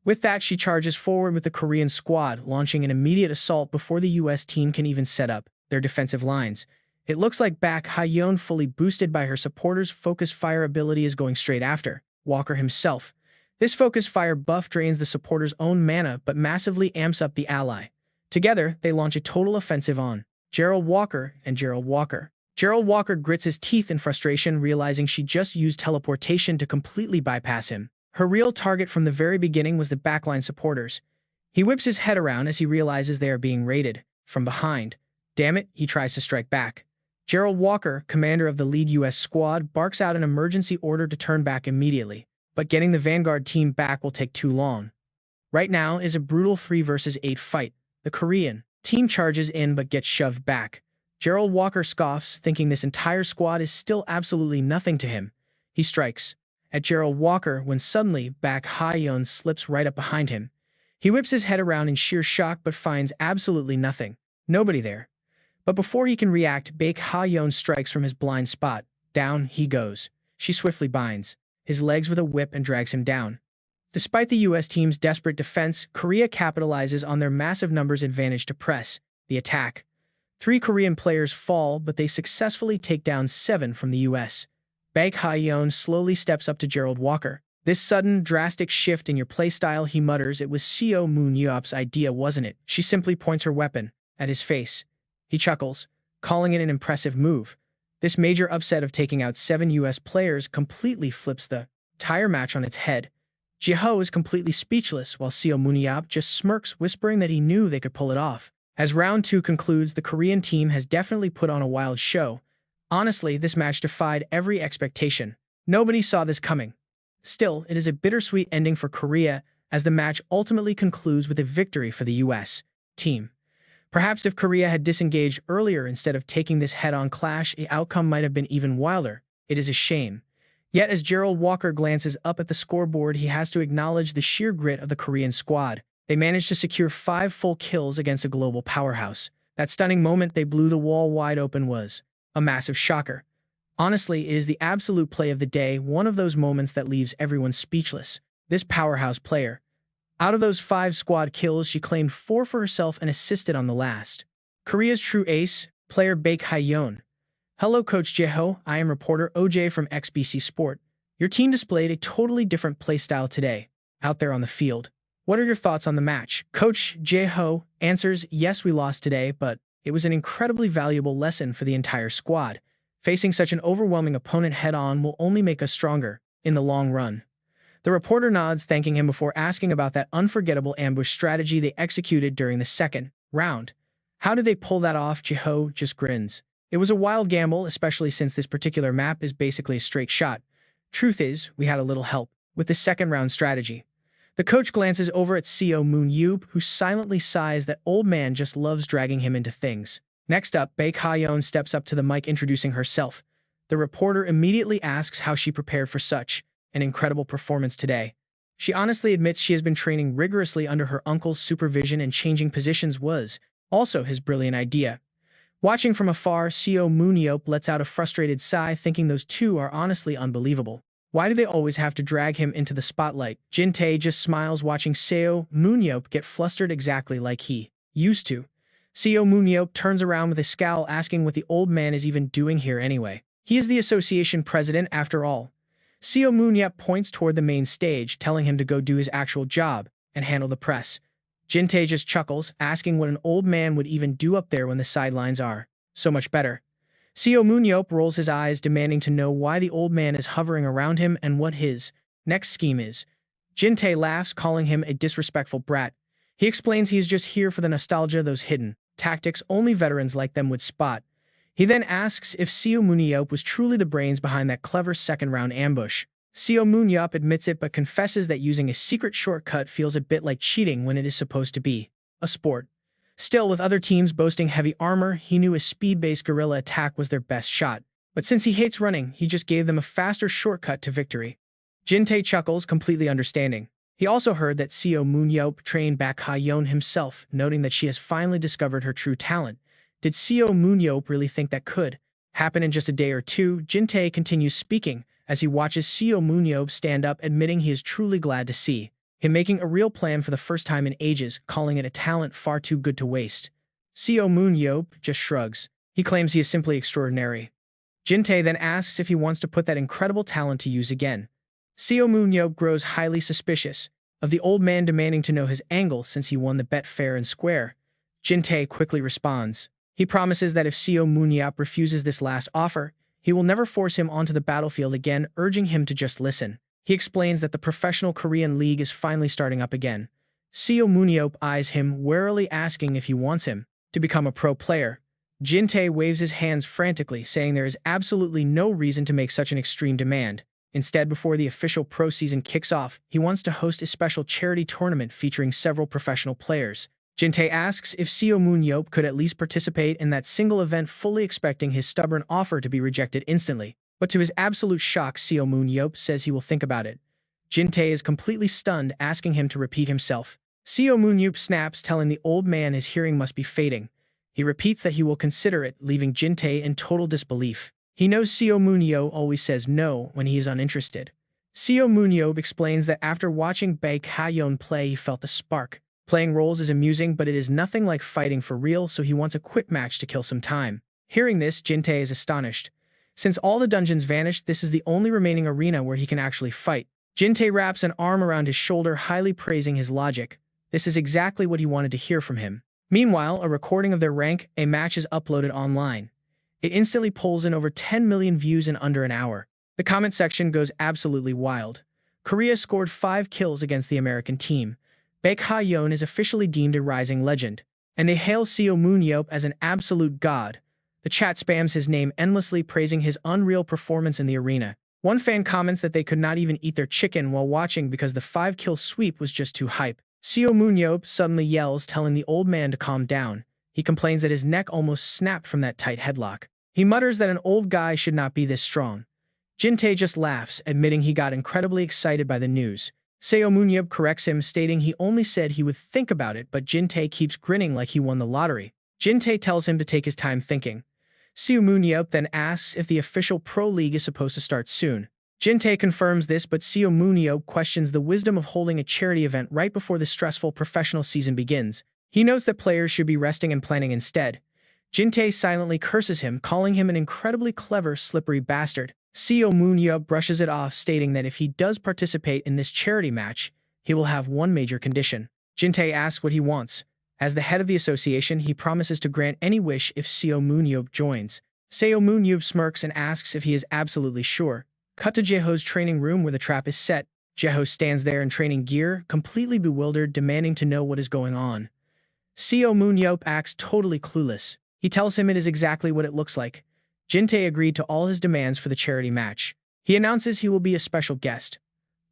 With that, she charges forward with the Korean squad, launching an immediate assault before the US team can even set up their defensive lines. It looks like Baek Ha-yeon, fully boosted by her supporters' focus fire ability, is going straight after Walker himself. This focus fire buff drains the supporter's own mana but massively amps up the ally. Together, they launch a total offensive on Gerald Walker and Gerald Walker. Gerald Walker grits his teeth in frustration, realizing she just used teleportation to completely bypass him. Her real target from the very beginning was the backline supporters. He whips his head around as he realizes they are being raided from behind. Damn it, he tries to strike back. Gerald Walker, commander of the lead US squad, barks out an emergency order to turn back immediately. But getting the Vanguard team back will take too long. Right now is a brutal 3 versus 8 fight. The Korean team charges in but gets shoved back. Gerald Walker scoffs, thinking this entire squad is still absolutely nothing to him. He strikes at Gerald Walker when suddenly Baek Ha-yeon slips right up behind him. He whips his head around in sheer shock but finds absolutely nothing. Nobody there. But before he can react, Baek Ha-yeon strikes from his blind spot. Down he goes. She swiftly binds his legs with a whip and drags him down. Despite the US team's desperate defense, Korea capitalizes on their massive numbers advantage to press the attack. 3 Korean players fall, but they successfully take down 7 from the US. Baek Ha-yeon slowly steps up to Gerald Walker. This sudden, drastic shift in your playstyle, he mutters. It was Seo Moon-yeop's idea, wasn't it? She simply points her weapon at his face. He chuckles, calling it an impressive move. This major upset of taking out 7 US players completely flips the entire match on its head. Jiho is completely speechless, while Seo Moon-yeop just smirks, whispering that he knew they could pull it off. As round 2 concludes, the Korean team has definitely put on a wild show. Honestly, this match defied every expectation. Nobody saw this coming. Still, it is a bittersweet ending for Korea, as the match ultimately concludes with a victory for the US team. Perhaps if Korea had disengaged earlier instead of taking this head-on clash, the outcome might have been even wilder. It is a shame. Yet as Gerald Walker glances up at the scoreboard, he has to acknowledge the sheer grit of the Korean squad. They managed to secure 5 full kills against a global powerhouse. That stunning moment they blew the wall wide open was a massive shocker. Honestly, it is the absolute play of the day, one of those moments that leaves everyone speechless. This powerhouse player. Out of those 5 squad kills, she claimed 4 for herself and assisted on the last. Korea's true ace, player Baek Hye-yeon. Hello Coach Jae-ho, I am reporter OJ from XBC Sport. Your team displayed a totally different playstyle today, out there on the field. What are your thoughts on the match? Coach Jae-ho answers, yes, we lost today, but it was an incredibly valuable lesson for the entire squad. Facing such an overwhelming opponent head-on will only make us stronger in the long run. The reporter nods, thanking him before asking about that unforgettable ambush strategy they executed during the second round. How did they pull that off? Jae-ho just grins. It was a wild gamble, especially since this particular map is basically a straight shot. Truth is, we had a little help with the second round strategy. The coach glances over at Seo Moon-yeop, who silently sighs that old man just loves dragging him into things. Next up, Baek Hye-yeon steps up to the mic introducing herself. The reporter immediately asks how she prepared for such an incredible performance today. She honestly admits she has been training rigorously under her uncle's supervision, and changing positions was also his brilliant idea. Watching from afar, Seo Moon-yeop lets out a frustrated sigh, thinking those two are honestly unbelievable. Why do they always have to drag him into the spotlight? Jin-tae just smiles, watching Seo Moon-yeop get flustered exactly like he used to. Seo Moon-yeop turns around with a scowl, asking what the old man is even doing here anyway. He is the association president after all. Seo Moon-yeop points toward the main stage, telling him to go do his actual job and handle the press. Jin-tae just chuckles, asking what an old man would even do up there when the sidelines are so much better. Seo Moon-yeop rolls his eyes, demanding to know why the old man is hovering around him and what his next scheme is. Jin-tae laughs, calling him a disrespectful brat. He explains he is just here for the nostalgia, those hidden tactics only veterans like them would spot. He then asks if Seo Moon-yeop was truly the brains behind that clever second-round ambush. Seo Moon-yeop admits it, but confesses that using a secret shortcut feels a bit like cheating when it is supposed to be a sport. Still, with other teams boasting heavy armor, he knew a speed-based guerrilla attack was their best shot. But since he hates running, he just gave them a faster shortcut to victory. Jin-tae chuckles, completely understanding. He also heard that Seo Moon-yeop trained Baek Hye-yeon himself, noting that she has finally discovered her true talent. Did Seo Moon-yeop really think that could happen in just a day or two? Jin-tae continues speaking as he watches Seo Moon-yeop stand up, admitting he is truly glad to see him making a real plan for the first time in ages, calling it a talent far too good to waste. Seo Moon-yeop just shrugs. He claims he is simply extraordinary. Jin-tae then asks if he wants to put that incredible talent to use again. Seo Moon-yeop grows highly suspicious of the old man, demanding to know his angle since he won the bet fair and square. Jin-tae quickly responds. He promises that if Seo Moon-yeop refuses this last offer, he will never force him onto the battlefield again, urging him to just listen. He explains that the professional Korean league is finally starting up again. Seo Moon-yeop eyes him warily, asking if he wants him to become a pro player. Jin-tae waves his hands frantically, saying there is absolutely no reason to make such an extreme demand. Instead, before the official pro season kicks off, he wants to host a special charity tournament featuring several professional players. Jin-tae asks if Seo Moon-yeop could at least participate in that single event, fully expecting his stubborn offer to be rejected instantly. But to his absolute shock, Seo Moon-yeop says he will think about it. Jin-tae is completely stunned, asking him to repeat himself. Seo Moon-yeop snaps, telling the old man his hearing must be fading. He repeats that he will consider it, leaving Jin-tae in total disbelief. He knows Seo Moon-yeop always says no when he is uninterested. Seo Moon-yeop explains that after watching Baek Hye-yeon play, he felt a spark. Playing roles is amusing, but it is nothing like fighting for real, so he wants a quick match to kill some time. Hearing this, Jin-tae is astonished. Since all the dungeons vanished, this is the only remaining arena where he can actually fight. Jin-tae wraps an arm around his shoulder, highly praising his logic. This is exactly what he wanted to hear from him. Meanwhile, a recording of their rank, a match, is uploaded online. It instantly pulls in over 10 million views in under an hour. The comment section goes absolutely wild. Korea scored 5 kills against the American team. Baek Hye-yeon is officially deemed a rising legend, and they hail Seo Moon-yeop as an absolute god. The chat spams his name endlessly, praising his unreal performance in the arena. One fan comments that they could not even eat their chicken while watching because the 5-kill sweep was just too hype. Seo Moon-yeop suddenly yells, telling the old man to calm down. He complains that his neck almost snapped from that tight headlock. He mutters that an old guy should not be this strong. Jin-tae just laughs, admitting he got incredibly excited by the news. Seo Moon-yeop corrects him, stating he only said he would think about it, but Jin-tae keeps grinning like he won the lottery. Jin-tae tells him to take his time thinking. Seo Moon-yeop then asks if the official pro league is supposed to start soon. Jin-tae confirms this, but Seo Moon-yeop questions the wisdom of holding a charity event right before the stressful professional season begins. He notes that players should be resting and planning instead. Jin-tae silently curses him, calling him an incredibly clever, slippery bastard. Seo Moon-yeop brushes it off, stating that if he does participate in this charity match, he will have one major condition. Jin-tae asks what he wants. As the head of the association, he promises to grant any wish if Seo Moon-yeop joins. Seo Moon-yeop smirks and asks if he is absolutely sure. Cut to Jaeho's training room where the trap is set. Jaeho stands there in training gear, completely bewildered, demanding to know what is going on. Seo Moon-yeop acts totally clueless. He tells him it is exactly what it looks like. Jin-tae agreed to all his demands for the charity match. He announces he will be a special guest.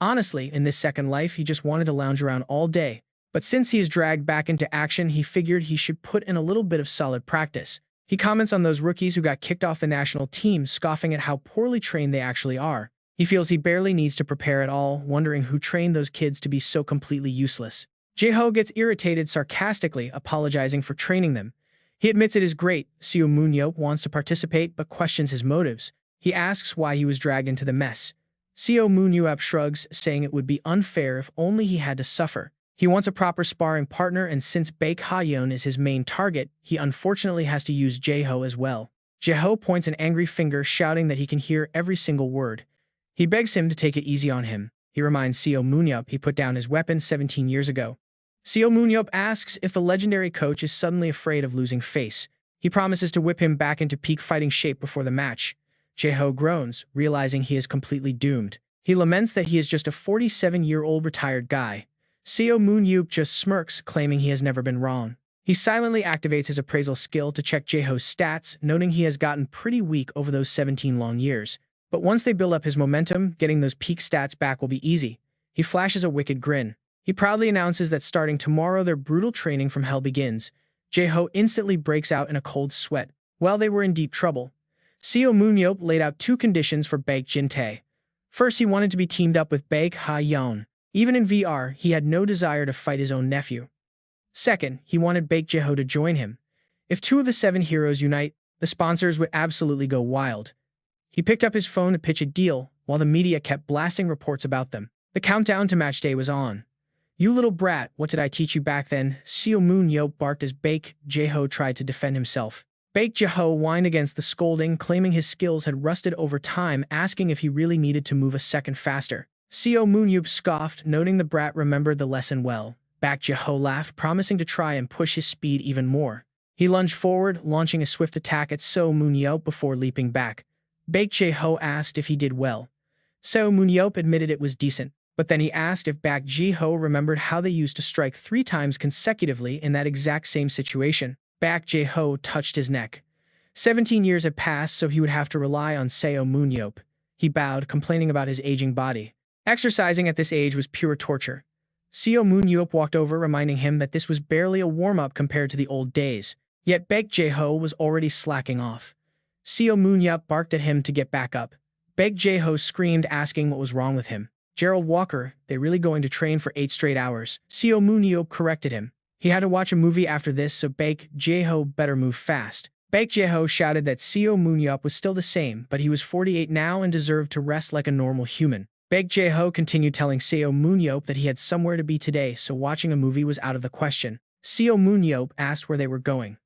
Honestly, in this second life, he just wanted to lounge around all day. But since he is dragged back into action, he figured he should put in a little bit of solid practice. He comments on those rookies who got kicked off the national team, scoffing at how poorly trained they actually are. He feels he barely needs to prepare at all, wondering who trained those kids to be so completely useless. Jaeho gets irritated, sarcastically apologizing for training them. He admits it is great. Seo Moon-yeop wants to participate but questions his motives. He asks why he was dragged into the mess. Seo Moon-yeop shrugs, saying it would be unfair if only he had to suffer. He wants a proper sparring partner, and since Baek Ha-yeon is his main target, he unfortunately has to use Jaeho as well. Jaeho points an angry finger, shouting that he can hear every single word. He begs him to take it easy on him. He reminds Seo Moon-yeop he put down his weapon 17 years ago. Seo Moon-yeop asks if the legendary coach is suddenly afraid of losing face. He promises to whip him back into peak fighting shape before the match. Jaeho groans, realizing he is completely doomed. He laments that he is just a 47-year-old retired guy. Seo Moon-yeop just smirks, claiming he has never been wrong. He silently activates his appraisal skill to check Jaeho's stats, noting he has gotten pretty weak over those 17 long years. But once they build up his momentum, getting those peak stats back will be easy. He flashes a wicked grin. He proudly announces that starting tomorrow their brutal training from hell begins. Jaeho instantly breaks out in a cold sweat. While they were in deep trouble, Seo Moon-yeop laid out two conditions for Baek Jin-tae. First, he wanted to be teamed up with Baek Ha-yeon. Even in VR, he had no desire to fight his own nephew. Second, he wanted Baek Jaeho to join him. If two of the 7 heroes unite, the sponsors would absolutely go wild. He picked up his phone to pitch a deal, while the media kept blasting reports about them. The countdown to match day was on. "You little brat, what did I teach you back then?" Seo Moon-yeop barked as Baek Jaeho tried to defend himself. Baek Jaeho whined against the scolding, claiming his skills had rusted over time, asking if he really needed to move a second faster. Seo Moon-yeop scoffed, noting the brat remembered the lesson well. Baek Jaeho laughed, promising to try and push his speed even more. He lunged forward, launching a swift attack at Seo Moon-yeop before leaping back. Baek Jaeho asked if he did well. Seo Moon-yeop admitted it was decent. But then he asked if Baek Jaeho remembered how they used to strike 3 times consecutively in that exact same situation. Baek Jaeho touched his neck. 17 years had passed, so he would have to rely on Seo Moon-yeop. He bowed, complaining about his aging body. Exercising at this age was pure torture. Seo Moon-yeop walked over, reminding him that this was barely a warm-up compared to the old days. Yet Baek Jaeho was already slacking off. Seo Moon-yeop barked at him to get back up. Baek Jaeho screamed, asking what was wrong with him. "Gerald Walker, they really going to train for 8 straight hours?" Seo Moon-yeop corrected him. He had to watch a movie after this, so Baek Jaeho better move fast. Baek Jaeho shouted that Seo Moon-yeop was still the same, but he was 48 now and deserved to rest like a normal human. Baek Jaeho continued telling Seo Moon-yeop that he had somewhere to be today, so watching a movie was out of the question. Seo Moon-yeop asked where they were going.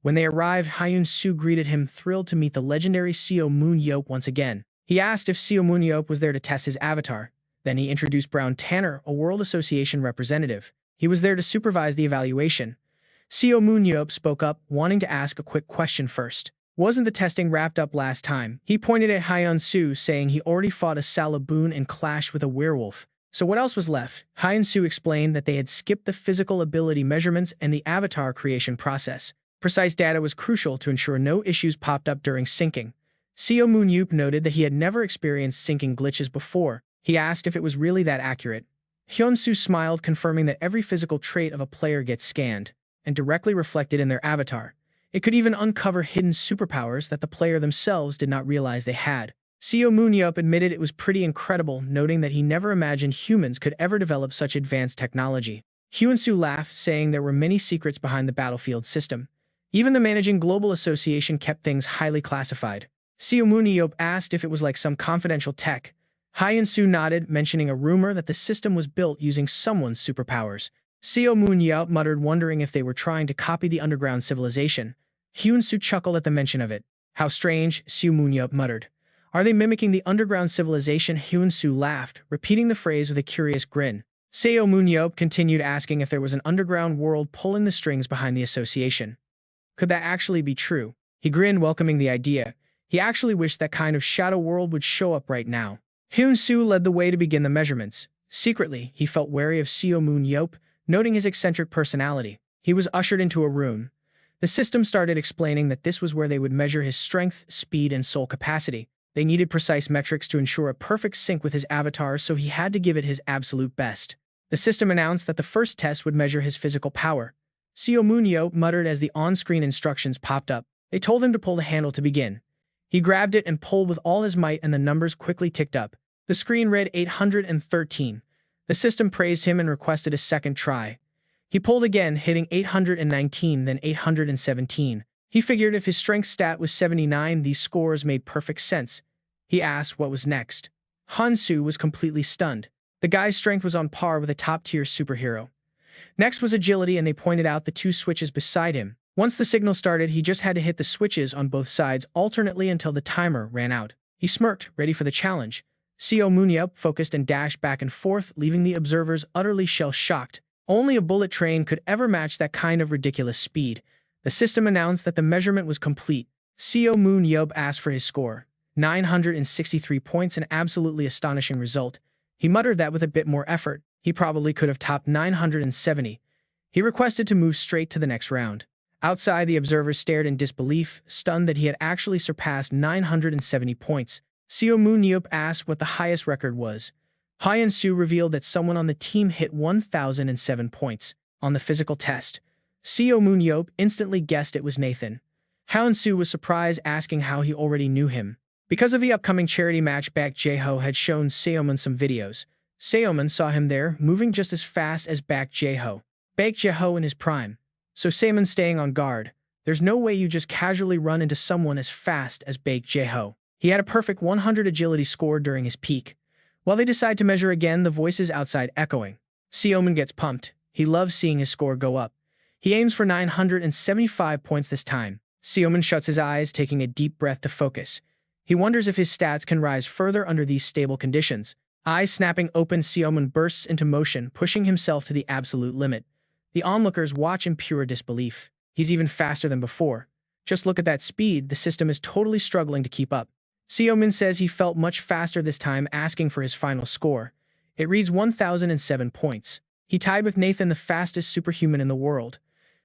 When they arrived, Hyun-soo greeted him, thrilled to meet the legendary Seo Moon-yeop once again. He asked if Seo Moon-yeop was there to test his avatar. Then he introduced Brown Tanner, a World Association representative. He was there to supervise the evaluation. Seo Moon-yeop spoke up, wanting to ask a quick question first. Wasn't the testing wrapped up last time? He pointed at Hyun-soo, saying he already fought a Salaboon and clashed with a werewolf. So what else was left? Hyun-soo explained that they had skipped the physical ability measurements and the avatar creation process. Precise data was crucial to ensure no issues popped up during syncing. Seo Moon-yeop noted that he had never experienced syncing glitches before. He asked if it was really that accurate. Hyun-soo smiled, confirming that every physical trait of a player gets scanned and directly reflected in their avatar. It could even uncover hidden superpowers that the player themselves did not realize they had. Seo Moon-yeop admitted it was pretty incredible, noting that he never imagined humans could ever develop such advanced technology. Hyun-soo laughed, saying there were many secrets behind the battlefield system. Even the managing global association kept things highly classified. Seo Moon-yeop asked if it was like some confidential tech. Hyun-soo nodded, mentioning a rumor that the system was built using someone's superpowers. Seo Moon-yeop muttered, wondering if they were trying to copy the underground civilization. Hyun-soo chuckled at the mention of it. How strange, Seo Moon-yeop muttered. Are they mimicking the underground civilization? Hyun-soo laughed, repeating the phrase with a curious grin. Seo Moon-yeop continued, asking if there was an underground world pulling the strings behind the association. Could that actually be true? He grinned, welcoming the idea. He actually wished that kind of shadow world would show up right now. Hyun-soo led the way to begin the measurements. Secretly, he felt wary of Seo Moon-yeop, noting his eccentric personality. He was ushered into a room. The system started explaining that this was where they would measure his strength, speed, and soul capacity. They needed precise metrics to ensure a perfect sync with his avatar, so he had to give it his absolute best. The system announced that the first test would measure his physical power. Seo Moon-yeop muttered as the on-screen instructions popped up. They told him to pull the handle to begin. He grabbed it and pulled with all his might, and the numbers quickly ticked up. The screen read 813. The system praised him and requested a second try. He pulled again, hitting 819, then 817. He figured if his strength stat was 79, these scores made perfect sense. He asked what was next. Hyun-soo was completely stunned. The guy's strength was on par with a top-tier superhero. Next was agility, and they pointed out the two switches beside him. Once the signal started, he just had to hit the switches on both sides alternately until the timer ran out. He smirked, ready for the challenge. Seo Moon-yeop focused and dashed back and forth, leaving the observers utterly shell-shocked. Only a bullet train could ever match that kind of ridiculous speed. The system announced that the measurement was complete. Seo Moon-yeop asked for his score. 963 points, an absolutely astonishing result. He muttered that with a bit more effort, he probably could have topped 970. He requested to move straight to the next round. Outside, the observers stared in disbelief, stunned that he had actually surpassed 970 points. Seo Moon-yeop asked what the highest record was. Hyun-soo revealed that someone on the team hit 1,007 points. On the physical test, Seo Moon-yeop instantly guessed it was Nathan. Hyun-soo was surprised, asking how he already knew him. Because of the upcoming charity match, Baek Jae-ho had shown Seo Moon some videos. Seo Moon saw him there, moving just as fast as Baek Jae-ho. Baek Jae-ho in his prime. So Seo Moon staying on guard. There's no way you just casually run into someone as fast as Baek Jae-ho. He had a perfect 100 agility score during his peak. While they decide to measure again, the voices outside echoing. Seo Moon gets pumped. He loves seeing his score go up. He aims for 975 points this time. Seo Moon shuts his eyes, taking a deep breath to focus. He wonders if his stats can rise further under these stable conditions. Eyes snapping open, Seo Moon bursts into motion, pushing himself to the absolute limit. The onlookers watch in pure disbelief. He's even faster than before. Just look at that speed, the system is totally struggling to keep up. Seo Moon says he felt much faster this time, asking for his final score. It reads 1,007 points. He tied with Nathan, the fastest superhuman in the world.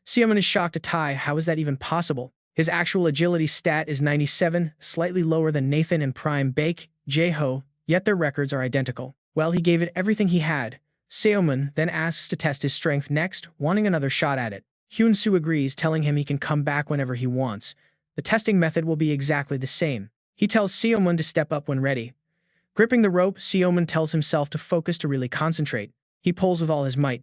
Seo Moon is shocked to tie. How is that even possible? His actual agility stat is 97, slightly lower than Nathan and Prime Baek Jae-ho, yet their records are identical. Well, he gave it everything he had. Seo Moon then asks to test his strength next, wanting another shot at it. Hyun-soo agrees, telling him he can come back whenever he wants. The testing method will be exactly the same. He tells Seo Moon to step up when ready. Gripping the rope, Seo Moon tells himself to focus, to really concentrate. He pulls with all his might.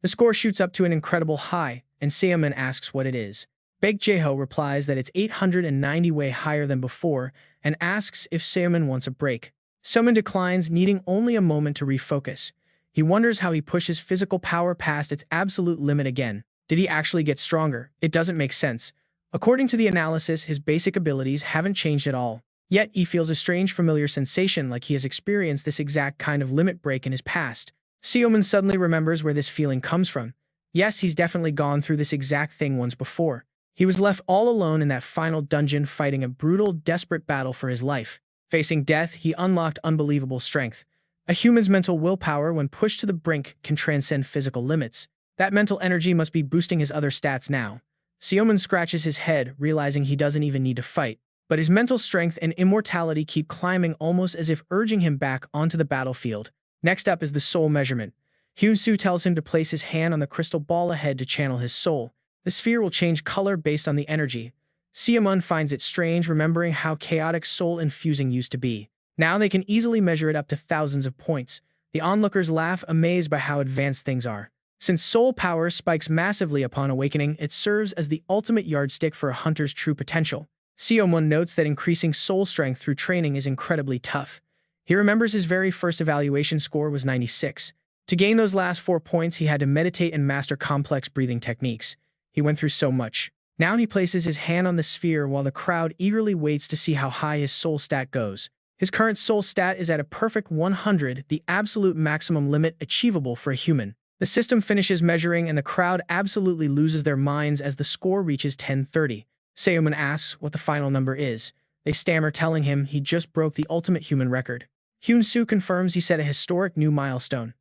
The score shoots up to an incredible high, and Seo Moon asks what it is. Baek Jae-ho replies that it's 890, way higher than before, and asks if Seo Moon wants a break. Seo Moon declines, needing only a moment to refocus. He wonders how he pushes physical power past its absolute limit again. Did he actually get stronger? It doesn't make sense. According to the analysis, his basic abilities haven't changed at all. Yet he feels a strange familiar sensation, like he has experienced this exact kind of limit break in his past. Seo Moon suddenly remembers where this feeling comes from. Yes, he's definitely gone through this exact thing once before. He was left all alone in that final dungeon, fighting a brutal, desperate battle for his life. Facing death, he unlocked unbelievable strength. A human's mental willpower, when pushed to the brink, can transcend physical limits. That mental energy must be boosting his other stats now. Seo Moon scratches his head, realizing he doesn't even need to fight. But his mental strength and immortality keep climbing, almost as if urging him back onto the battlefield. Next up is the soul measurement. Hyun-soo tells him to place his hand on the crystal ball ahead to channel his soul. The sphere will change color based on the energy. Seo Moon finds it strange remembering how chaotic soul-infusing used to be. Now they can easily measure it up to thousands of points. The onlookers laugh, amazed by how advanced things are. Since soul power spikes massively upon awakening, it serves as the ultimate yardstick for a hunter's true potential. Seo Moon notes that increasing soul strength through training is incredibly tough. He remembers his very first evaluation score was 96. To gain those last 4 points, he had to meditate and master complex breathing techniques. He went through so much. Now he places his hand on the sphere while the crowd eagerly waits to see how high his soul stat goes. His current soul stat is at a perfect 100, the absolute maximum limit achievable for a human. The system finishes measuring and the crowd absolutely loses their minds as the score reaches 1030. Seo Moon asks what the final number is. They stammer, telling him he just broke the ultimate human record. Hyun-soo confirms he set a historic new milestone.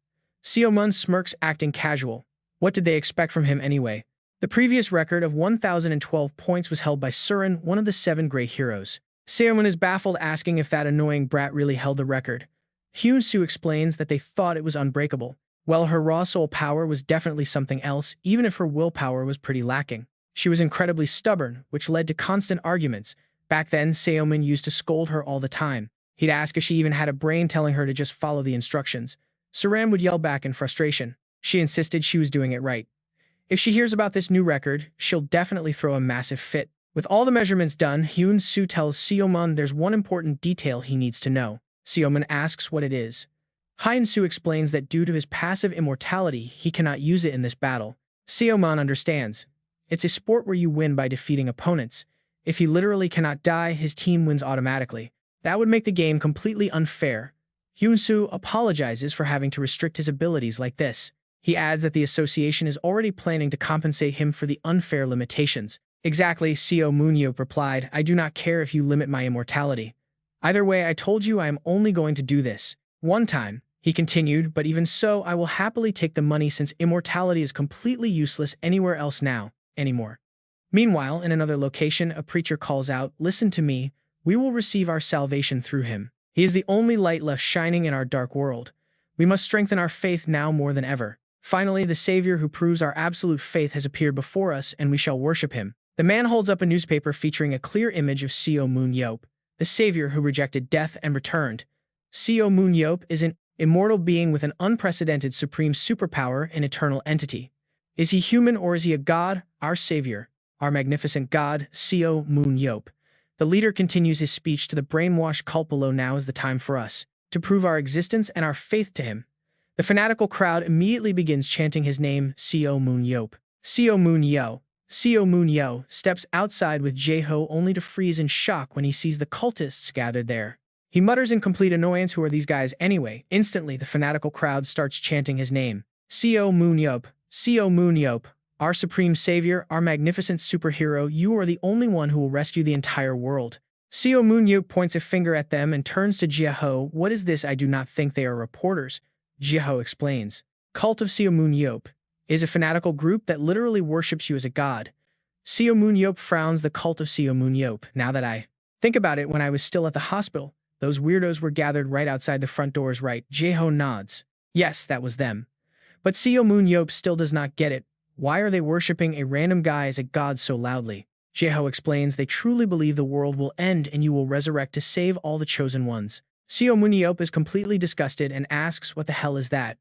Seo Moon smirks, acting casual. What did they expect from him anyway? The previous record of 1,012 points was held by Surin, one of the 7 great heroes. Seo Moon is baffled, asking if that annoying brat really held the record. Hyun-soo explains that they thought it was unbreakable. Well, her raw soul power was definitely something else, even if her willpower was pretty lacking. She was incredibly stubborn, which led to constant arguments. Back then, Seo Moon used to scold her all the time. He'd ask if she even had a brain, telling her to just follow the instructions. Surin would yell back in frustration. She insisted she was doing it right. If she hears about this new record, she'll definitely throw a massive fit. With all the measurements done, Hyun-soo tells Seo Moon there's one important detail he needs to know. Seo Moon asks what it is. Hyun-soo explains that due to his passive immortality, he cannot use it in this battle. Seo Moon understands. It's a sport where you win by defeating opponents. If he literally cannot die, his team wins automatically. That would make the game completely unfair. Hyun-soo apologizes for having to restrict his abilities like this. He adds that the association is already planning to compensate him for the unfair limitations. Exactly, Seo Moon-yeop replied. I do not care if you limit my immortality. Either way, I told you I am only going to do this one time. He continued, but even so, I will happily take the money since immortality is completely useless anywhere else anymore. Meanwhile, in another location, a preacher calls out, listen to me, we will receive our salvation through him. He is the only light left shining in our dark world. We must strengthen our faith now more than ever. Finally, the Savior who proves our absolute faith has appeared before us, and we shall worship him. The man holds up a newspaper featuring a clear image of Seo Moon-yeop, the Savior who rejected death and returned. Seo Moon-yeop is an immortal being with an unprecedented supreme superpower and eternal entity. Is he human or is he a god? Our Savior, our magnificent god, Seo Moon-yeop. The leader continues his speech to the brainwashed cult below. Now is the time for us to prove our existence and our faith to him. The fanatical crowd immediately begins chanting his name, Seo Moon-yeop. Seo Moon-yeop. Seo Moon-yeop steps outside with Jae-ho only to freeze in shock when he sees the cultists gathered there. He mutters in complete annoyance, who are these guys anyway? Instantly, the fanatical crowd starts chanting his name. Seo Moon-yeop. Seo Moon-yeop. Our supreme savior, our magnificent superhero, you are the only one who will rescue the entire world. Seo Moon-yeop points a finger at them and turns to Jae-ho. What is this? I do not think they are reporters. Jae-ho explains. Cult of Seo Moon-yeop is a fanatical group that literally worships you as a god. Seo Moon-yeop frowns. The cult of Seo Moon-yeop. Now that I think about it, when I was still at the hospital, those weirdos were gathered right outside the front doors, right? Jae-ho nods. Yes, that was them. But Seo Moon-yeop still does not get it. Why are they worshipping a random guy as a god so loudly? Jae-ho explains they truly believe the world will end and you will resurrect to save all the chosen ones. Seo Moon-yeop is completely disgusted and asks, what the hell is that?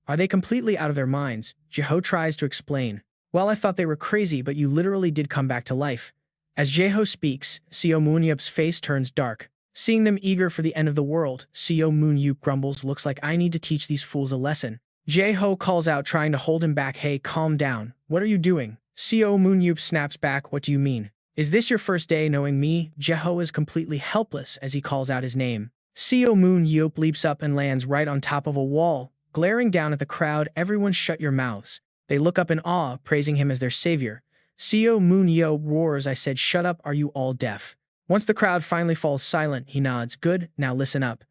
Are they completely out of their minds? Jae-ho tries to explain. Well, I thought they were crazy, but you literally did come back to life. As Jae-ho speaks, Seo Moon-yeop's face turns dark. Seeing them eager for the end of the world, Seo Moon-yeop grumbles, looks like I need to teach these fools a lesson. Jae-ho calls out, trying to hold him back. Hey, calm down. What are you doing? Seo Moon-yeop snaps back. What do you mean? Is this your first day knowing me? Jae-ho is completely helpless as he calls out his name. Seo Moon-yeop leaps up and lands right on top of a wall, glaring down at the crowd. Everyone shut your mouths. They look up in awe, praising him as their savior. Seo Moon-yeop roars, I said shut up, are you all deaf? Once the crowd finally falls silent, he nods. Good, now listen up.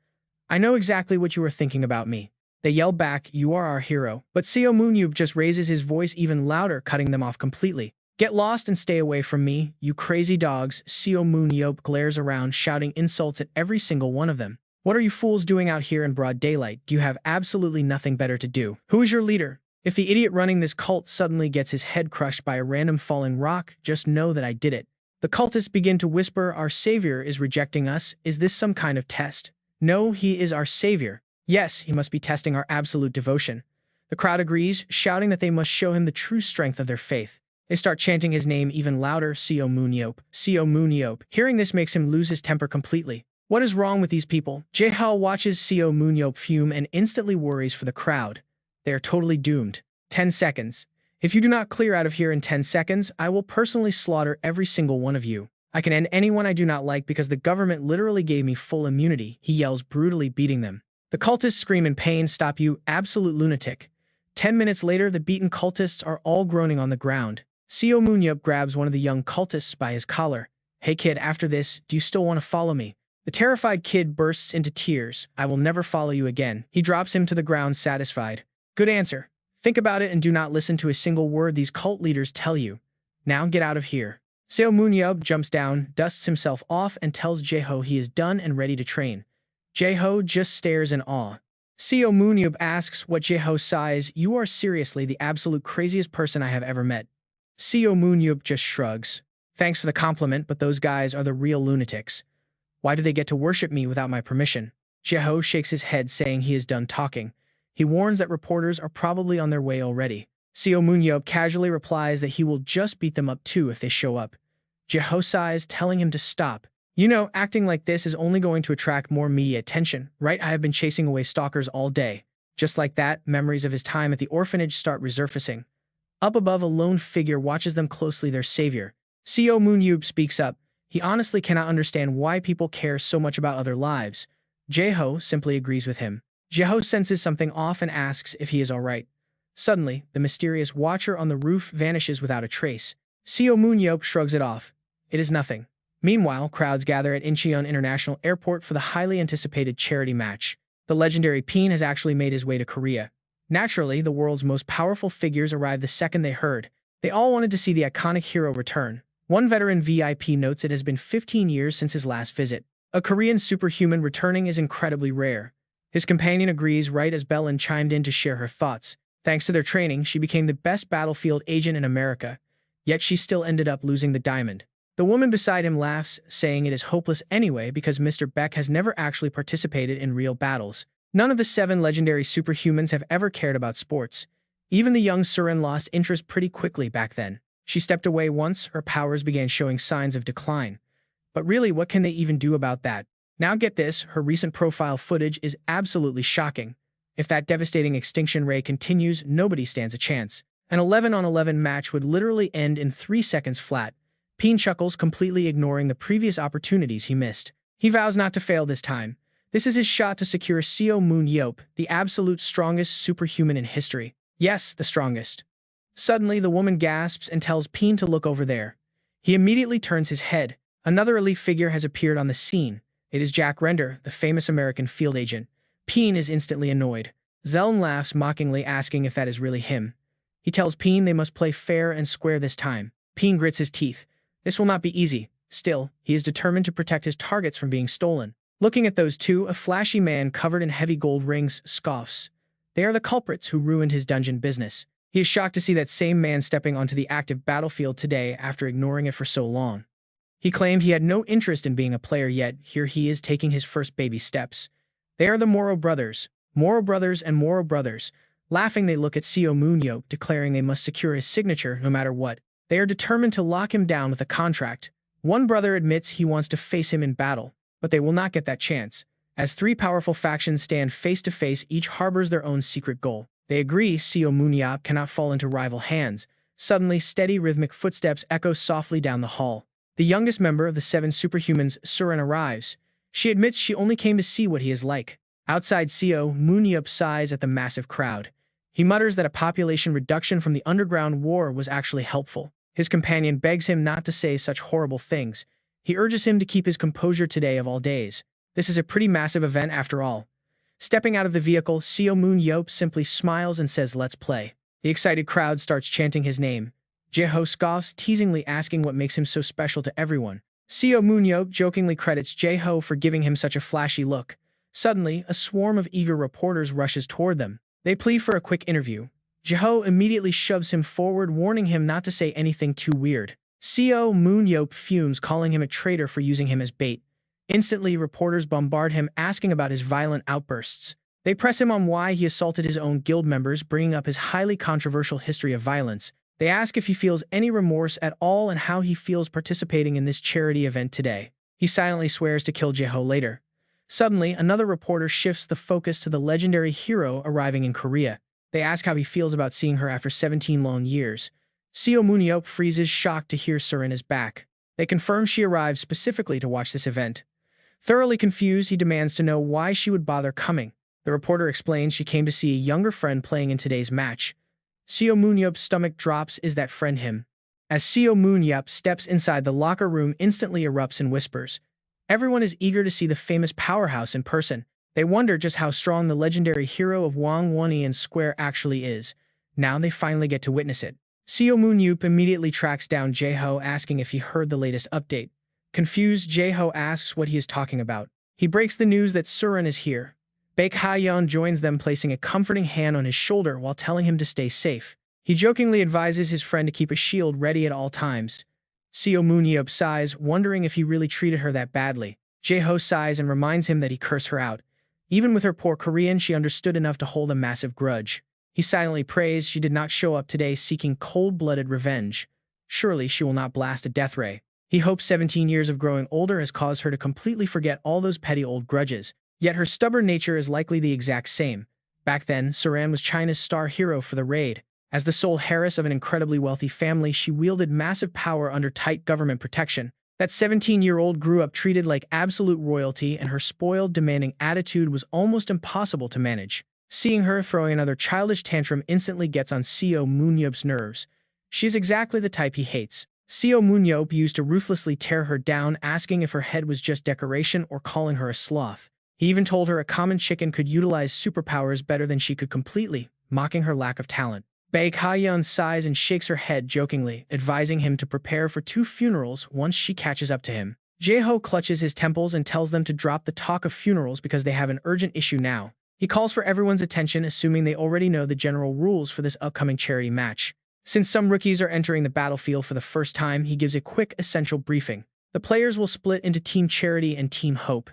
I know exactly what you were thinking about me. They yell back, you are our hero. But Seo Moon-yeop just raises his voice even louder, cutting them off completely. Get lost and stay away from me, you crazy dogs. Seo Moon-yeop glares around, shouting insults at every single one of them. What are you fools doing out here in broad daylight? Do you have absolutely nothing better to do? Who is your leader? If the idiot running this cult suddenly gets his head crushed by a random falling rock, just know that I did it. The cultists begin to whisper, "Our savior is rejecting us. Is this some kind of test?" "No, he is our savior." "Yes, he must be testing our absolute devotion." The crowd agrees, shouting that they must show him the true strength of their faith. They start chanting his name even louder, "Seo Moon-yeop, Seo Moon-yeop." Hearing this makes him lose his temper completely. What is wrong with these people? Jae-ho watches Seo Moon-yeop fume and instantly worries for the crowd. They are totally doomed. 10 seconds. If you do not clear out of here in 10 seconds, I will personally slaughter every single one of you. I can end anyone I do not like because the government literally gave me full immunity, he yells, brutally beating them. The cultists scream in pain, "Stop, you absolute lunatic." 10 minutes later, the beaten cultists are all groaning on the ground. Seo Moon-yeop grabs one of the young cultists by his collar. "Hey kid, after this, do you still want to follow me?" The terrified kid bursts into tears. "I will never follow you again." He drops him to the ground, satisfied. "Good answer. Think about it and do not listen to a single word these cult leaders tell you. Now get out of here." Seo Moon-yeop jumps down, dusts himself off, and tells Jae-ho he is done and ready to train. Jae-ho just stares in awe. Seo Moon-yeop asks what Jae-ho sighs, "You are seriously the absolute craziest person I have ever met." Seo Moon-yeop just shrugs. "Thanks for the compliment, but those guys are the real lunatics. Why do they get to worship me without my permission?" Jae-ho shakes his head, saying he is done talking. He warns that reporters are probably on their way already. Seo Moon-yeop casually replies that he will just beat them up too if they show up. Jae-ho sighs, telling him to stop. "You know, acting like this is only going to attract more media attention, right? I have been chasing away stalkers all day." Just like that, memories of his time at the orphanage start resurfacing. Up above, a lone figure watches them closely, their savior. Seo Moon-yeop speaks up. He honestly cannot understand why people care so much about other lives. Jae-ho simply agrees with him. Jae-ho senses something off and asks if he is alright. Suddenly, the mysterious watcher on the roof vanishes without a trace. Seo Moon-yeop shrugs it off. It is nothing. Meanwhile, crowds gather at Incheon International Airport for the highly anticipated charity match. The legendary Peen has actually made his way to Korea. Naturally, the world's most powerful figures arrived the second they heard. They all wanted to see the iconic hero return. One veteran VIP notes it has been 15 years since his last visit. A Korean superhuman returning is incredibly rare. His companion agrees right as Belen chimed in to share her thoughts. Thanks to their training, she became the best battlefield agent in America. Yet she still ended up losing the diamond. The woman beside him laughs, saying it is hopeless anyway because Mr. Beck has never actually participated in real battles. None of the 7 legendary superhumans have ever cared about sports. Even the young Surin lost interest pretty quickly back then. She stepped away once her powers began showing signs of decline. But really, what can they even do about that? Now get this, her recent profile footage is absolutely shocking. If that devastating extinction ray continues, nobody stands a chance. An 11-on-11 match would literally end in 3 seconds flat. Peen chuckles, completely ignoring the previous opportunities he missed. He vows not to fail this time. This is his shot to secure Seo Moon-yeop, the absolute strongest superhuman in history. Yes, the strongest. Suddenly, the woman gasps and tells Peen to look over there. He immediately turns his head. Another elite figure has appeared on the scene. It is Jack Render, the famous American field agent. Peen is instantly annoyed. Zeln laughs mockingly, asking if that is really him. He tells Peen they must play fair and square this time. Peen grits his teeth. This will not be easy. Still, he is determined to protect his targets from being stolen. Looking at those two, a flashy man covered in heavy gold rings scoffs. They are the culprits who ruined his dungeon business. He is shocked to see that same man stepping onto the active battlefield today after ignoring it for so long. He claimed he had no interest in being a player, yet here he is taking his first baby steps. They are the Moro brothers. Moro brothers and Moro brothers. Laughing, they look at Seo Moon-yeop, declaring they must secure his signature no matter what. They are determined to lock him down with a contract. One brother admits he wants to face him in battle, but they will not get that chance. As 3 powerful factions stand face to face, each harbors their own secret goal. They agree Seo Moon-yeop cannot fall into rival hands. Suddenly, steady rhythmic footsteps echo softly down the hall. The youngest member of the 7 superhumans, Surin, arrives. She admits she only came to see what he is like. Outside, Seo Moon-yeop sighs at the massive crowd. He mutters that a population reduction from the underground war was actually helpful. His companion begs him not to say such horrible things. He urges him to keep his composure today of all days. This is a pretty massive event after all. Stepping out of the vehicle, Seo Moon-yeop simply smiles and says, "Let's play." The excited crowd starts chanting his name. Jae-ho scoffs, teasingly asking what makes him so special to everyone. Seo Moon-yeop jokingly credits Jae-ho for giving him such a flashy look. Suddenly, a swarm of eager reporters rushes toward them. They plead for a quick interview. Jae-ho immediately shoves him forward, warning him not to say anything too weird. Seo Moon-yeop fumes, calling him a traitor for using him as bait. Instantly, reporters bombard him, asking about his violent outbursts. They press him on why he assaulted his own guild members, bringing up his highly controversial history of violence. They ask if he feels any remorse at all and how he feels participating in this charity event today. He silently swears to kill Jae-ho later. Suddenly, another reporter shifts the focus to the legendary hero arriving in Korea. They ask how he feels about seeing her after 17 long years. Seo Moon-yeop freezes, shocked to hear Surin is back. They confirm she arrived specifically to watch this event. Thoroughly confused, he demands to know why she would bother coming. The reporter explains she came to see a younger friend playing in today's match. Seo Moon-yeop's stomach drops. Is that friend him? As Seo Moon-yeop steps inside, the locker room instantly erupts in whispers. Everyone is eager to see the famous powerhouse in person. They wonder just how strong the legendary hero of Wangwon Square actually is. Now they finally get to witness it. Seo Moon-yeop immediately tracks down Jae-ho, asking if he heard the latest update. Confused, Jae-ho asks what he is talking about. He breaks the news that Surin is here. Baek Ha-yeon joins them, placing a comforting hand on his shoulder while telling him to stay safe. He jokingly advises his friend to keep a shield ready at all times. Seo Moon-yeop sighs, wondering if he really treated her that badly. Jae-ho sighs and reminds him that he cursed her out. Even with her poor Korean, she understood enough to hold a massive grudge. He silently prays she did not show up today seeking cold-blooded revenge. Surely she will not blast a death ray. He hopes 17 years of growing older has caused her to completely forget all those petty old grudges. Yet her stubborn nature is likely the exact same. Back then, Surin was China's star hero for the raid. As the sole heiress of an incredibly wealthy family, she wielded massive power under tight government protection. That 17-year-old grew up treated like absolute royalty, and her spoiled, demanding attitude was almost impossible to manage. Seeing her throwing another childish tantrum instantly gets on Seo Moon-yeop's nerves. She's exactly the type he hates. Seo Moon-yeop used to ruthlessly tear her down, asking if her head was just decoration or calling her a sloth. He even told her a common chicken could utilize superpowers better than she could completely, mocking her lack of talent. Baek Ha-yeon sighs and shakes her head jokingly, advising him to prepare for 2 funerals once she catches up to him. Jae-ho clutches his temples and tells them to drop the talk of funerals because they have an urgent issue now. He calls for everyone's attention, assuming they already know the general rules for this upcoming charity match. Since some rookies are entering the battlefield for the first time, he gives a quick, essential briefing. The players will split into Team Charity and Team Hope.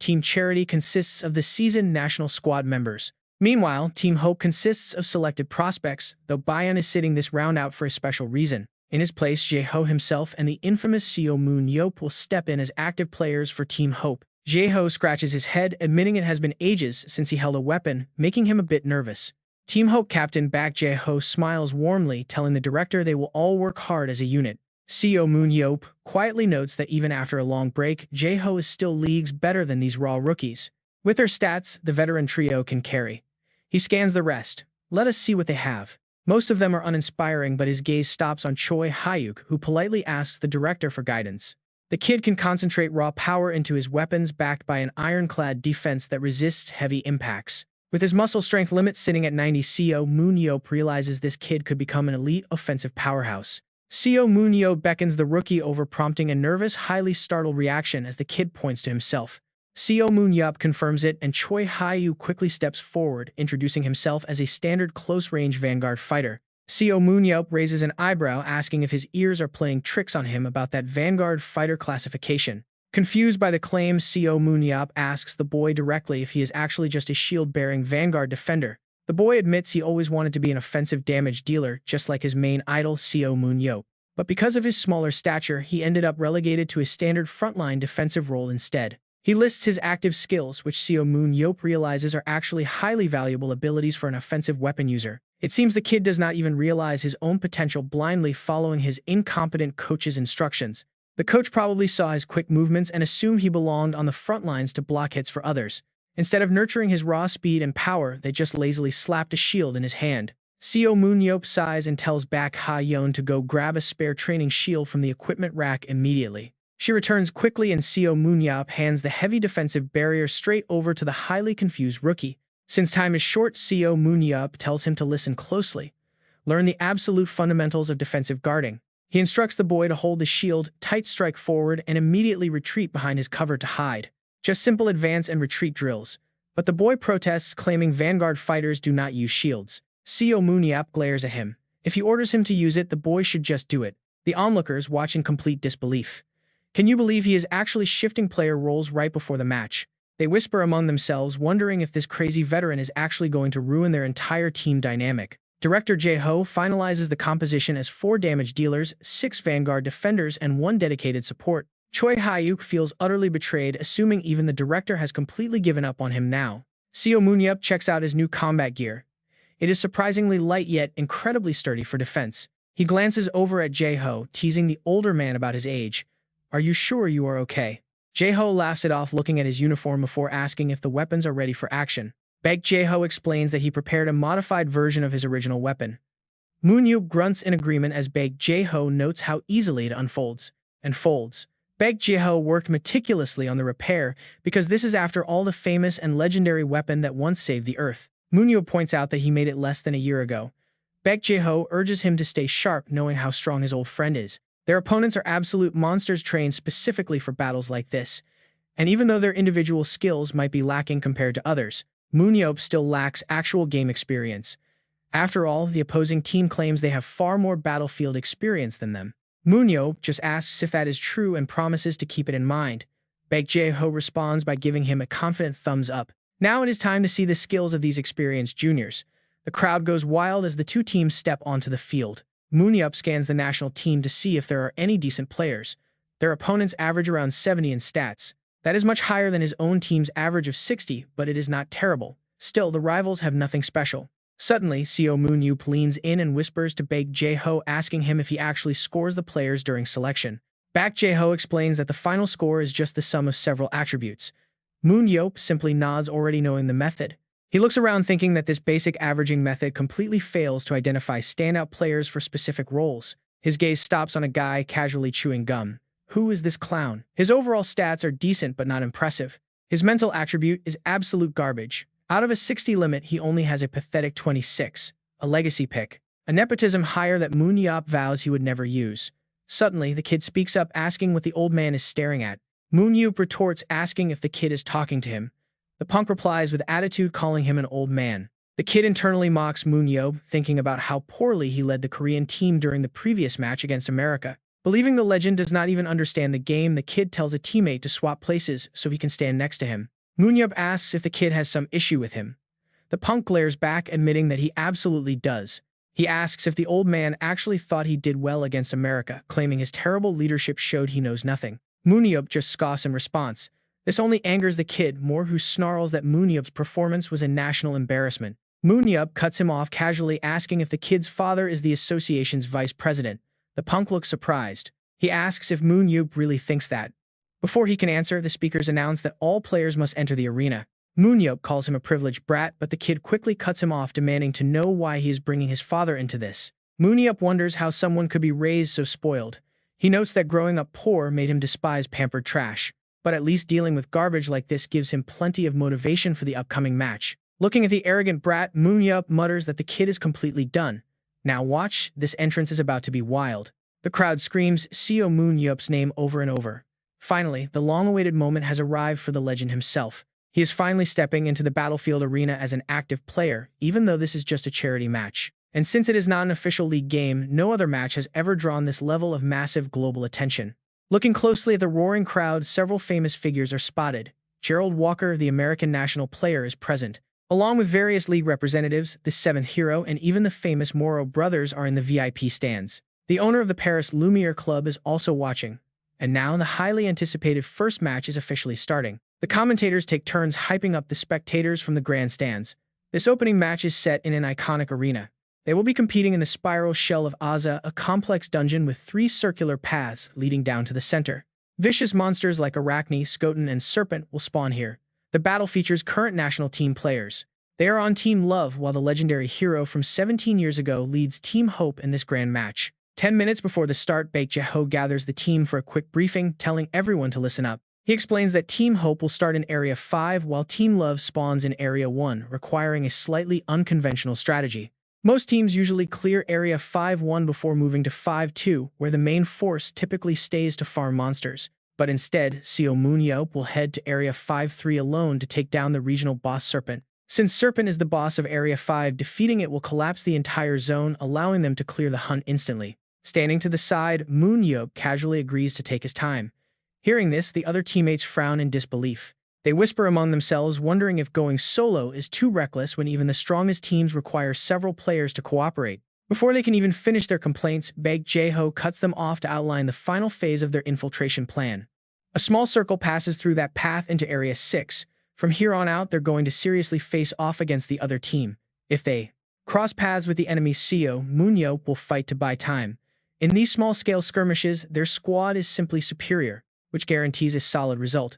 Team Charity consists of the seasoned national squad members. Meanwhile, Team Hope consists of selected prospects, though Bayan is sitting this round out for a special reason. In his place, Jae-ho himself and the infamous Seo Moon-yeop will step in as active players for Team Hope. Jae-ho scratches his head, admitting it has been ages since he held a weapon, making him a bit nervous. Team Hope captain Baek Jae-ho smiles warmly, telling the director they will all work hard as a unit. Seo Moon-yeop quietly notes that even after a long break, Jae-ho is still leagues better than these raw rookies. With their stats, the veteran trio can carry. He scans the rest. Let us see what they have. Most of them are uninspiring, but his gaze stops on Choi Hyuk, who politely asks the director for guidance. The kid can concentrate raw power into his weapons, backed by an ironclad defense that resists heavy impacts. With his muscle strength limit sitting at 90, Seo Moon-yeop realizes this kid could become an elite offensive powerhouse. Seo Moon-yeop beckons the rookie over, prompting a nervous, highly startled reaction as the kid points to himself. Seo Moon-yeop confirms it, and Choi Hyuk quickly steps forward, introducing himself as a standard close-range vanguard fighter. Seo Moon-yeop raises an eyebrow, asking if his ears are playing tricks on him about that vanguard fighter classification. Confused by the claims, Seo Moon-yeop asks the boy directly if he is actually just a shield-bearing vanguard defender. The boy admits he always wanted to be an offensive damage dealer, just like his main idol, Seo Moon-yeop. But because of his smaller stature, he ended up relegated to a standard frontline defensive role instead. He lists his active skills, which Seo Moon-yeop realizes are actually highly valuable abilities for an offensive weapon user. It seems the kid does not even realize his own potential, blindly following his incompetent coach's instructions. The coach probably saw his quick movements and assumed he belonged on the front lines to block hits for others. Instead of nurturing his raw speed and power, they just lazily slapped a shield in his hand. Seo Moon-yeop sighs and tells Baek Ha-yeon to go grab a spare training shield from the equipment rack immediately. She returns quickly, and Seo Moon-yeop hands the heavy defensive barrier straight over to the highly confused rookie. Since time is short, Seo Moon-yeop tells him to listen closely. Learn the absolute fundamentals of defensive guarding. He instructs the boy to hold the shield, tight strike forward, and immediately retreat behind his cover to hide. Just simple advance and retreat drills. But the boy protests, claiming vanguard fighters do not use shields. Seo Moon-yeop glares at him. If he orders him to use it, the boy should just do it. The onlookers watch in complete disbelief. Can you believe he is actually shifting player roles right before the match? They whisper among themselves, wondering if this crazy veteran is actually going to ruin their entire team dynamic. Director Jae-ho finalizes the composition as 4 damage dealers, 6 vanguard defenders, and 1 dedicated support. Choi Hyuk feels utterly betrayed, assuming even the director has completely given up on him now. Seo Moon-yeop checks out his new combat gear. It is surprisingly light yet incredibly sturdy for defense. He glances over at Jae-ho, teasing the older man about his age. "Are you sure you are okay?" Jae-ho laughs it off, looking at his uniform before asking if the weapons are ready for action. Baek Jae-ho explains that he prepared a modified version of his original weapon. Moon-yeop grunts in agreement as Baek Jae-ho notes how easily it unfolds and folds. Baek Jae-ho worked meticulously on the repair because this is after all the famous and legendary weapon that once saved the Earth. Moon-yeop points out that he made it less than a year ago. Baek Jae-ho urges him to stay sharp, knowing how strong his old friend is. Their opponents are absolute monsters trained specifically for battles like this, and even though their individual skills might be lacking compared to others, Moon-yeop still lacks actual game experience. After all, the opposing team claims they have far more battlefield experience than them. Moon-yeop just asks if that is true and promises to keep it in mind. Baek Jae-ho responds by giving him a confident thumbs up. Now it is time to see the skills of these experienced juniors. The crowd goes wild as the two teams step onto the field. Moon-yeop scans the national team to see if there are any decent players. Their opponents average around 70 in stats. That is much higher than his own team's average of 60, but it is not terrible. Still, the rivals have nothing special. Suddenly, Seo Moon-yeop leans in and whispers to Baek Jae-ho, asking him if he actually scores the players during selection. Baek Jae-ho explains that the final score is just the sum of several attributes. Moon-yeop simply nods, already knowing the method. He looks around thinking that this basic averaging method completely fails to identify standout players for specific roles. His gaze stops on a guy casually chewing gum. Who is this clown? His overall stats are decent but not impressive. His mental attribute is absolute garbage. Out of a 60 limit, he only has a pathetic 26, a legacy pick, a nepotism hire that Moon-yeop vows he would never use. Suddenly, the kid speaks up, asking what the old man is staring at. Moon-yeop retorts, asking if the kid is talking to him. The punk replies with attitude, calling him an old man. The kid internally mocks Moon-yeop, thinking about how poorly he led the Korean team during the previous match against America. Believing the legend does not even understand the game, the kid tells a teammate to swap places so he can stand next to him. Moon-yeop asks if the kid has some issue with him. The punk glares back, admitting that he absolutely does. He asks if the old man actually thought he did well against America, claiming his terrible leadership showed he knows nothing. Moon-yeop just scoffs in response. This only angers the kid more, who snarls that Moon-yeop's performance was a national embarrassment. Moon-yeop cuts him off, casually asking if the kid's father is the association's vice president. The punk looks surprised. He asks if Moon-yeop really thinks that. Before he can answer, the speakers announce that all players must enter the arena. Moon-yeop calls him a privileged brat, but the kid quickly cuts him off, demanding to know why he is bringing his father into this. Moon-yeop wonders how someone could be raised so spoiled. He notes that growing up poor made him despise pampered trash, but at least dealing with garbage like this gives him plenty of motivation for the upcoming match. Looking at the arrogant brat, Moon-yeop mutters that the kid is completely done. Now watch, this entrance is about to be wild. The crowd screams Seo Moon-yeop's name over and over. Finally, the long-awaited moment has arrived for the legend himself. He is finally stepping into the battlefield arena as an active player, even though this is just a charity match. And since it is not an official league game, no other match has ever drawn this level of massive global attention. Looking closely at the roaring crowd, several famous figures are spotted. Gerald Walker, the American national player, is present. Along with various league representatives, the seventh hero, and even the famous Moro brothers are in the VIP stands. The owner of the Paris Lumiere Club is also watching. And now the highly anticipated first match is officially starting. The commentators take turns hyping up the spectators from the grandstands. This opening match is set in an iconic arena. They will be competing in the spiral shell of Aza, a complex dungeon with 3 circular paths leading down to the center. Vicious monsters like Arachne, Skotan, and Serpent will spawn here. The battle features current national team players. They are on Team Love, while the legendary hero from 17 years ago leads Team Hope in this grand match. 10 minutes before the start, Baek Jae-ho gathers the team for a quick briefing, telling everyone to listen up. He explains that Team Hope will start in Area 5 while Team Love spawns in Area 1, requiring a slightly unconventional strategy. Most teams usually clear Area 5-1 before moving to 5-2, where the main force typically stays to farm monsters. But instead, Seo Moon-yeop will head to Area 5-3 alone to take down the regional boss Serpent. Since Serpent is the boss of Area 5, defeating it will collapse the entire zone, allowing them to clear the hunt instantly. Standing to the side, Moon-yeop casually agrees to take his time. Hearing this, the other teammates frown in disbelief. They whisper among themselves, wondering if going solo is too reckless when even the strongest teams require several players to cooperate. Before they can even finish their complaints, Baek Jae-ho cuts them off to outline the final phase of their infiltration plan. A small circle passes through that path into Area 6. From here on out, they're going to seriously face off against the other team. If they cross paths with the enemy, Seo Moon-yeop will fight to buy time. In these small-scale skirmishes, their squad is simply superior, which guarantees a solid result.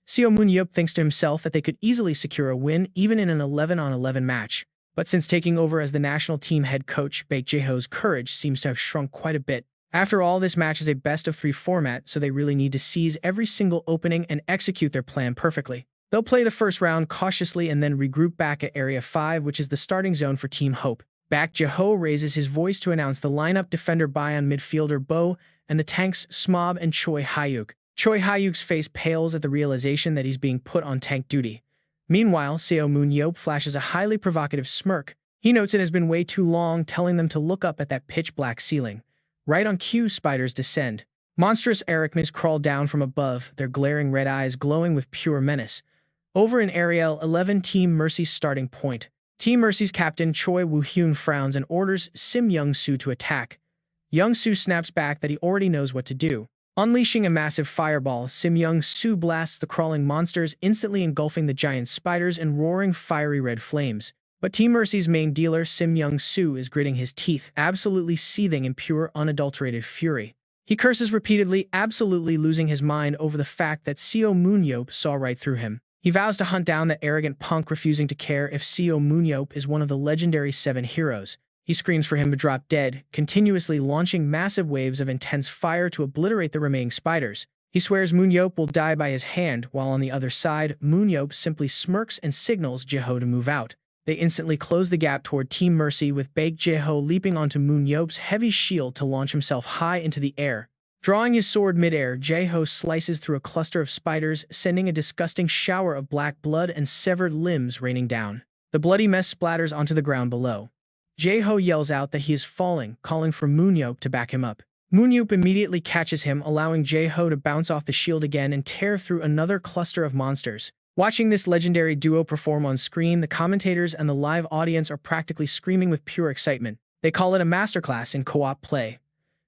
Seo Moon-yeop thinks to himself that they could easily secure a win even in an 11-on-11 match. But since taking over as the national team head coach, Baek Jae-ho's courage seems to have shrunk quite a bit. After all, this match is a best-of-3 format, so they really need to seize every single opening and execute their plan perfectly. They'll play the first round cautiously and then regroup back at Area 5, which is the starting zone for Team Hope. Baek Jae-ho raises his voice to announce the lineup: defender Bayon, midfielder Bo, and the tanks Smob and Choi Hyuk. Choi Hyuk's face pales at the realization that he's being put on tank duty. Meanwhile, Seo Moon-yeop flashes a highly provocative smirk. He notes it has been way too long, telling them to look up at that pitch-black ceiling. Right on cue, spiders descend. Monstrous arachnids crawl down from above, their glaring red eyes glowing with pure menace. Over in Area 11, Team Mercy's starting point. Team Mercy's captain Choi Woo-hyun frowns and orders Sim Young-soo to attack. Young-soo snaps back that he already knows what to do. Unleashing a massive fireball, Sim Young-soo blasts the crawling monsters, instantly engulfing the giant spiders in roaring fiery red flames. But Team Mercy's main dealer, Sim Young-soo, is gritting his teeth, absolutely seething in pure, unadulterated fury. He curses repeatedly, absolutely losing his mind over the fact that Seo Moon-yeop saw right through him. He vows to hunt down that arrogant punk, refusing to care if Seo Moon-yeop is one of the legendary 7 heroes. He screams for him to drop dead, continuously launching massive waves of intense fire to obliterate the remaining spiders. He swears Moon-yeop will die by his hand, while on the other side, Moon-yeop simply smirks and signals Jae-ho to move out. They instantly close the gap toward Team Mercy, with Baek Jae-ho leaping onto Moon-yeop's heavy shield to launch himself high into the air. Drawing his sword mid-air, Jae-ho slices through a cluster of spiders, sending a disgusting shower of black blood and severed limbs raining down. The bloody mess splatters onto the ground below. Jae-ho yells out that he is falling, calling for Moon-yeop to back him up. Moon-yeop immediately catches him, allowing Jae-ho to bounce off the shield again and tear through another cluster of monsters. Watching this legendary duo perform on screen, the commentators and the live audience are practically screaming with pure excitement. They call it a masterclass in co-op play.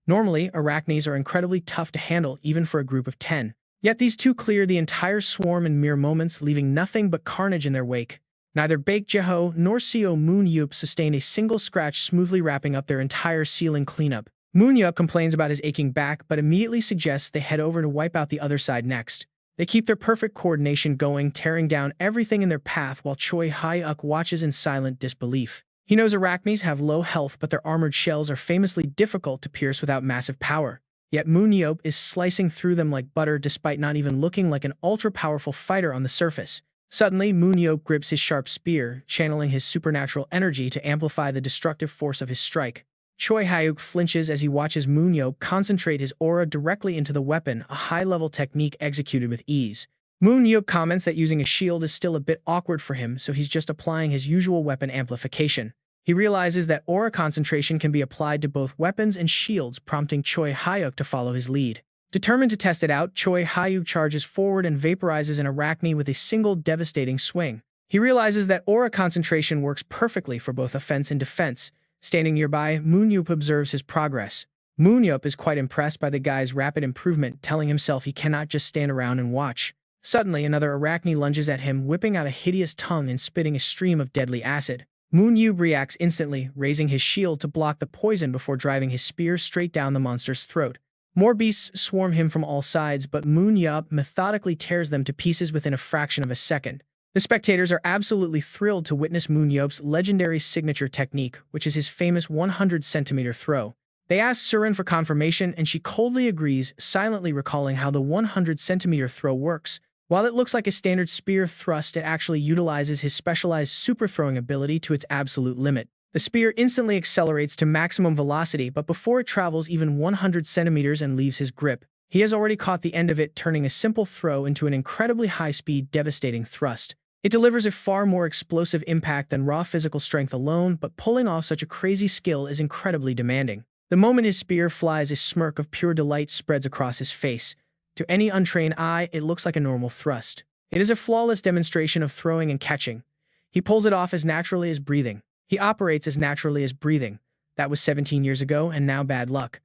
Normally, arachnids are incredibly tough to handle even for a group of 10. Yet these two clear the entire swarm in mere moments, leaving nothing but carnage in their wake. Neither Baek Jae-ho nor Seo Moon-yeop sustained a single scratch, smoothly wrapping up their entire ceiling cleanup. Moon-yeop complains about his aching back, but immediately suggests they head over to wipe out the other side next. They keep their perfect coordination going, tearing down everything in their path while Choi Hyuk watches in silent disbelief. He knows arachnids have low health, but their armored shells are famously difficult to pierce without massive power. Yet Moon-yeop is slicing through them like butter, despite not even looking like an ultra-powerful fighter on the surface. Suddenly, Moon-yeop grips his sharp spear, channeling his supernatural energy to amplify the destructive force of his strike. Choi Hyuk flinches as he watches Moon-yeop concentrate his aura directly into the weapon, a high-level technique executed with ease. Moon-yeop comments that using a shield is still a bit awkward for him, so he's just applying his usual weapon amplification. He realizes that aura concentration can be applied to both weapons and shields, prompting Choi Hyuk to follow his lead. Determined to test it out, Choi Hyuk charges forward and vaporizes an arachnid with a single devastating swing. He realizes that aura concentration works perfectly for both offense and defense. Standing nearby, Moon-yeop observes his progress. Moon-yeop is quite impressed by the guy's rapid improvement, telling himself he cannot just stand around and watch. Suddenly, another arachnid lunges at him, whipping out a hideous tongue and spitting a stream of deadly acid. Moon-yeop reacts instantly, raising his shield to block the poison before driving his spear straight down the monster's throat. More beasts swarm him from all sides, but Moon-yeop methodically tears them to pieces within a fraction of a second. The spectators are absolutely thrilled to witness Moon-yeop's legendary signature technique, which is his famous 100-centimeter throw. They ask Surin for confirmation, and she coldly agrees, silently recalling how the 100-centimeter throw works. While it looks like a standard spear thrust, it actually utilizes his specialized super throwing ability to its absolute limit. The spear instantly accelerates to maximum velocity, but before it travels even 100 centimeters and leaves his grip, he has already caught the end of it, turning a simple throw into an incredibly high-speed, devastating thrust. It delivers a far more explosive impact than raw physical strength alone, but pulling off such a crazy skill is incredibly demanding. The moment his spear flies, a smirk of pure delight spreads across his face. To any untrained eye, it looks like a normal thrust. It is a flawless demonstration of throwing and catching. He pulls it off as naturally as breathing. He operates as naturally as breathing. That was 17 years ago, and now bad luck.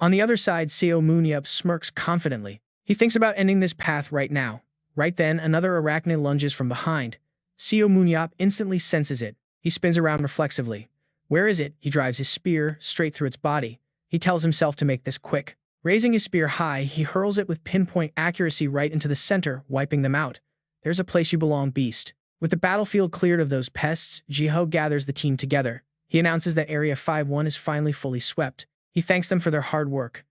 On the other side, Seo Moon-yeop smirks confidently. He thinks about ending this path right now. Right then, another arachne lunges from behind. Seo Moon-yeop instantly senses it. He spins around reflexively. Where is it? He drives his spear straight through its body. He tells himself to make this quick. Raising his spear high, he hurls it with pinpoint accuracy right into the center, wiping them out. There's a place you belong, beast. With the battlefield cleared of those pests, Jiho gathers the team together. He announces that Area 5-1 is finally fully swept. He thanks them for their hard work.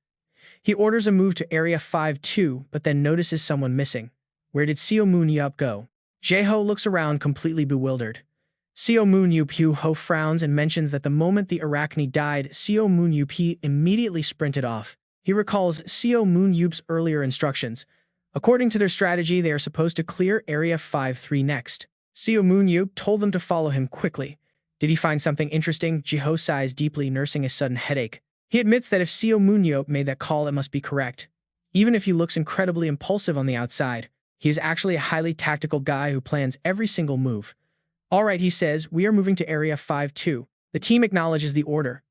He orders a move to Area 5-2, but then notices someone missing. Where did Seo Moon-yeop go? Jiho looks around completely bewildered. Seo Moon-yeop frowns and mentions that the moment the Arachne died, Seo Moon-yeop immediately sprinted off. He recalls Seo Moon-yeop's earlier instructions. According to their strategy, they are supposed to clear Area 5-3 next. Seo Moon-yeop told them to follow him quickly. Did he find something interesting? Jiho sighs deeply, nursing a sudden headache. He admits that if Seo Moon-yeop made that call, it must be correct. Even if he looks incredibly impulsive on the outside, he is actually a highly tactical guy who plans every single move. All right, he says, we are moving to Area 5-2. The team acknowledges the order.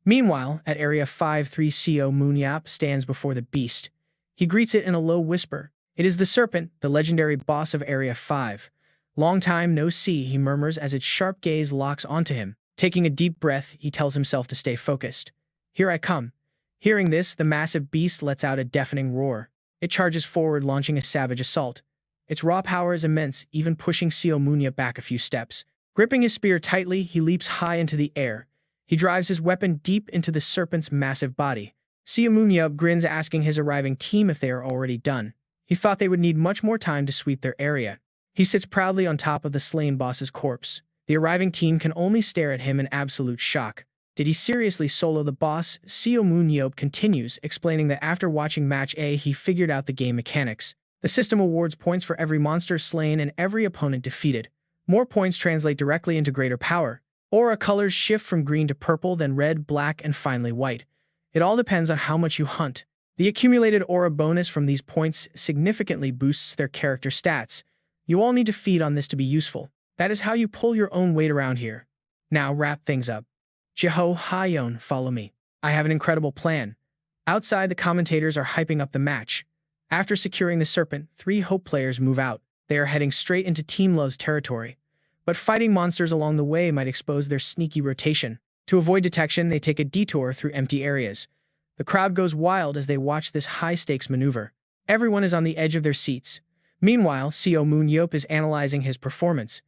Meanwhile, at Area 5-3, Seo Moon-yeop stands before the beast. He greets it in a low whisper. It is the serpent, the legendary boss of Area 5. Long time no see, he murmurs as its sharp gaze locks onto him. Taking a deep breath, he tells himself to stay focused. Here I come. Hearing this, the massive beast lets out a deafening roar. It charges forward, launching a savage assault. Its raw power is immense, even pushing Seo Moon-yeop back a few steps. Gripping his spear tightly, he leaps high into the air. He drives his weapon deep into the serpent's massive body. Seo Moon-yeop grins, asking his arriving team if they are already done. He thought they would need much more time to sweep their area. He sits proudly on top of the slain boss's corpse. The arriving team can only stare at him in absolute shock. Did he seriously solo the boss? Seo Moon-yeop continues, explaining that after watching Match A, he figured out the game mechanics. The system awards points for every monster slain and every opponent defeated. More points translate directly into greater power. Aura colors shift from green to purple, then red, black, and finally white. It all depends on how much you hunt. The accumulated aura bonus from these points significantly boosts their character stats. You all need to feed on this to be useful. That is how you pull your own weight around here. Now wrap things up. Jiho, Hayeon, follow me. I have an incredible plan. Outside, the commentators are hyping up the match. After securing the serpent, 3 Hope players move out. They are heading straight into Team Love's territory. But fighting monsters along the way might expose their sneaky rotation. To avoid detection, they take a detour through empty areas. The crowd goes wild as they watch this high-stakes maneuver. Everyone is on the edge of their seats. Meanwhile, Seo Moon-yeop is analyzing his performance.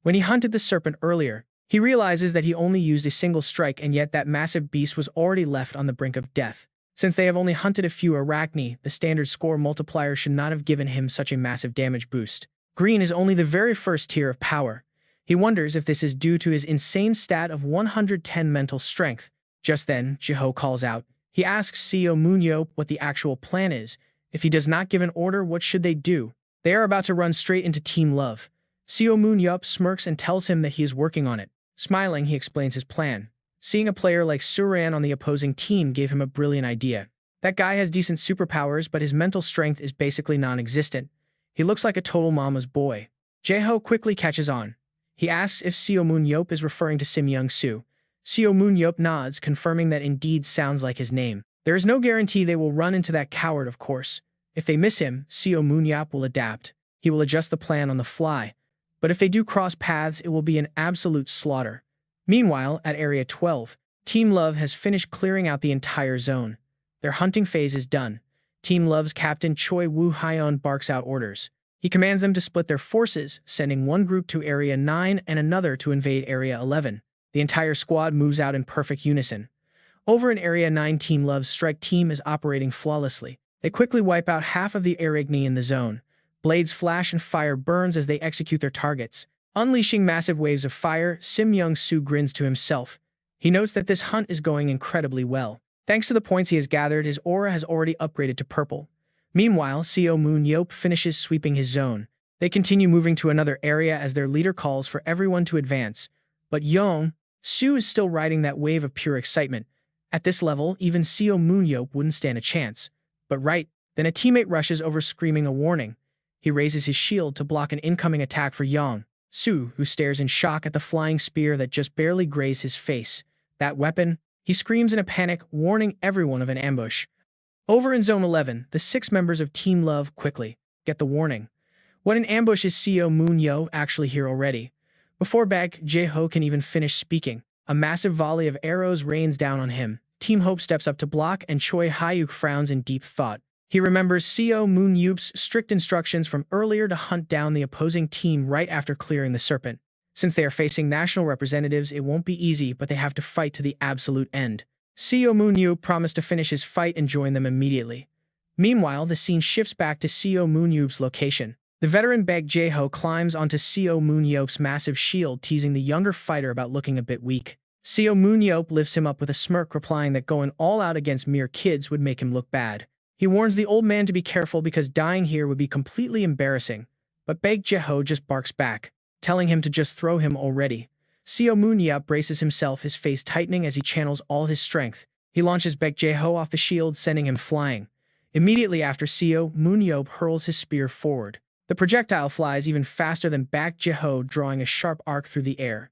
When he hunted the serpent earlier, he realizes that he only used a single strike, and yet that massive beast was already left on the brink of death. Since they have only hunted a few Arachne, the standard score multiplier should not have given him such a massive damage boost. Green is only the very first tier of power. He wonders if this is due to his insane stat of 110 mental strength. Just then, Jiho calls out. He asks Seo Moon-yeop what the actual plan is. If he does not give an order, what should they do? They are about to run straight into Team Love. Seo Moon-yeop smirks and tells him that he is working on it. Smiling, he explains his plan. Seeing a player like Suran on the opposing team gave him a brilliant idea. That guy has decent superpowers, but his mental strength is basically non-existent. He looks like a total mama's boy. Jiho quickly catches on. He asks if Seo Moon-yeop is referring to Sim Young-soo. Seo Moon-yeop nods, confirming that indeed sounds like his name. There is no guarantee they will run into that coward, of course. If they miss him, Seo Moon-yeop will adapt. He will adjust the plan on the fly. But if they do cross paths, it will be an absolute slaughter. Meanwhile, at Area 12, Team Love has finished clearing out the entire zone. Their hunting phase is done. Team Love's captain Choi Woo-hyun barks out orders. He commands them to split their forces, sending one group to Area 9 and another to invade Area 11. The entire squad moves out in perfect unison. Over in Area 9, Team Love's strike team is operating flawlessly. They quickly wipe out half of the Arachne in the zone. Blades flash and fire burns as they execute their targets. Unleashing massive waves of fire, Sim Young-soo grins to himself. He notes that this hunt is going incredibly well. Thanks to the points he has gathered, his aura has already upgraded to purple. Meanwhile, Seo Moon-yeop finishes sweeping his zone. They continue moving to another area as their leader calls for everyone to advance. But Young-soo is still riding that wave of pure excitement. At this level, even Seo Moon-yeop wouldn't stand a chance. But right, then a teammate rushes over screaming a warning. He raises his shield to block an incoming attack for Yang Su, who stares in shock at the flying spear that just barely grazed his face. That weapon? He screams in a panic, warning everyone of an ambush. Over in Zone 11, the 6 members of Team Love quickly get the warning. What an ambush is Seo Moon-yeop actually here already? Before Baek Jae-ho can even finish speaking, a massive volley of arrows rains down on him. Team Hope steps up to block, and Choi Hyuk frowns in deep thought. He remembers Seo Moon-yeop's strict instructions from earlier to hunt down the opposing team right after clearing the serpent. Since they are facing national representatives, it won't be easy, but they have to fight to the absolute end. Seo Moon-yeop promised to finish his fight and join them immediately. Meanwhile, the scene shifts back to Seo Moon-yeop's location. The veteran Baek Jae-ho climbs onto Seo Moon-yeop's massive shield, teasing the younger fighter about looking a bit weak. Seo Moon-yeop lifts him up with a smirk, replying that going all out against mere kids would make him look bad. He warns the old man to be careful because dying here would be completely embarrassing, but Baek Jae-ho just barks back, telling him to just throw him already. Seo Moon-yeop braces himself, his face tightening as he channels all his strength. He launches Baek Jae-ho off the shield, sending him flying. Immediately after, Seo Moon-yeop hurls his spear forward. The projectile flies even faster than Baek Jae-ho, drawing a sharp arc through the air.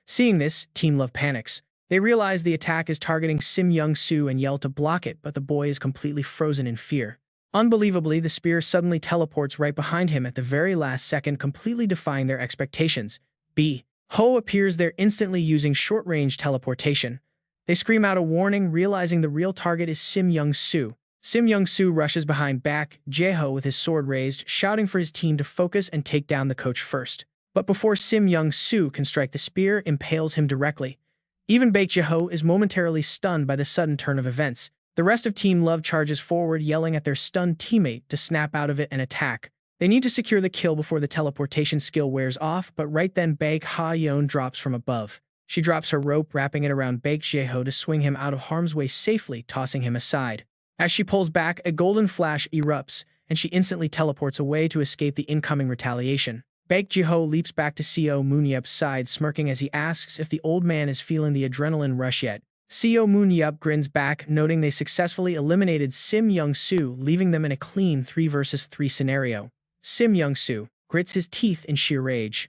Seeing this, Team Love panics. They realize the attack is targeting Sim Young-soo and yell to block it, but the boy is completely frozen in fear. Unbelievably, the spear suddenly teleports right behind him at the very last second, completely defying their expectations. B. Ho appears there instantly using short-range teleportation. They scream out a warning, realizing the real target is Sim Young-soo. Sim Young-soo rushes behind Baek Jae-ho with his sword raised, shouting for his team to focus and take down the coach first. But before Sim Young-soo can strike, the spear impales him directly. Even Baek Jae-ho is momentarily stunned by the sudden turn of events. The rest of Team Love charges forward, yelling at their stunned teammate to snap out of it and attack. They need to secure the kill before the teleportation skill wears off, but right then Baek Ha-yeon drops from above. She drops her rope, wrapping it around Baek Jae-ho to swing him out of harm's way safely, tossing him aside. As she pulls back, a golden flash erupts, and she instantly teleports away to escape the incoming retaliation. Baek Jae-ho leaps back to Seo Moon-yeop's side, smirking as he asks if the old man is feeling the adrenaline rush yet. Seo Moon-yeop grins back, noting they successfully eliminated Sim Young-soo, leaving them in a clean 3 versus 3 scenario. Sim Young-soo grits his teeth in sheer rage.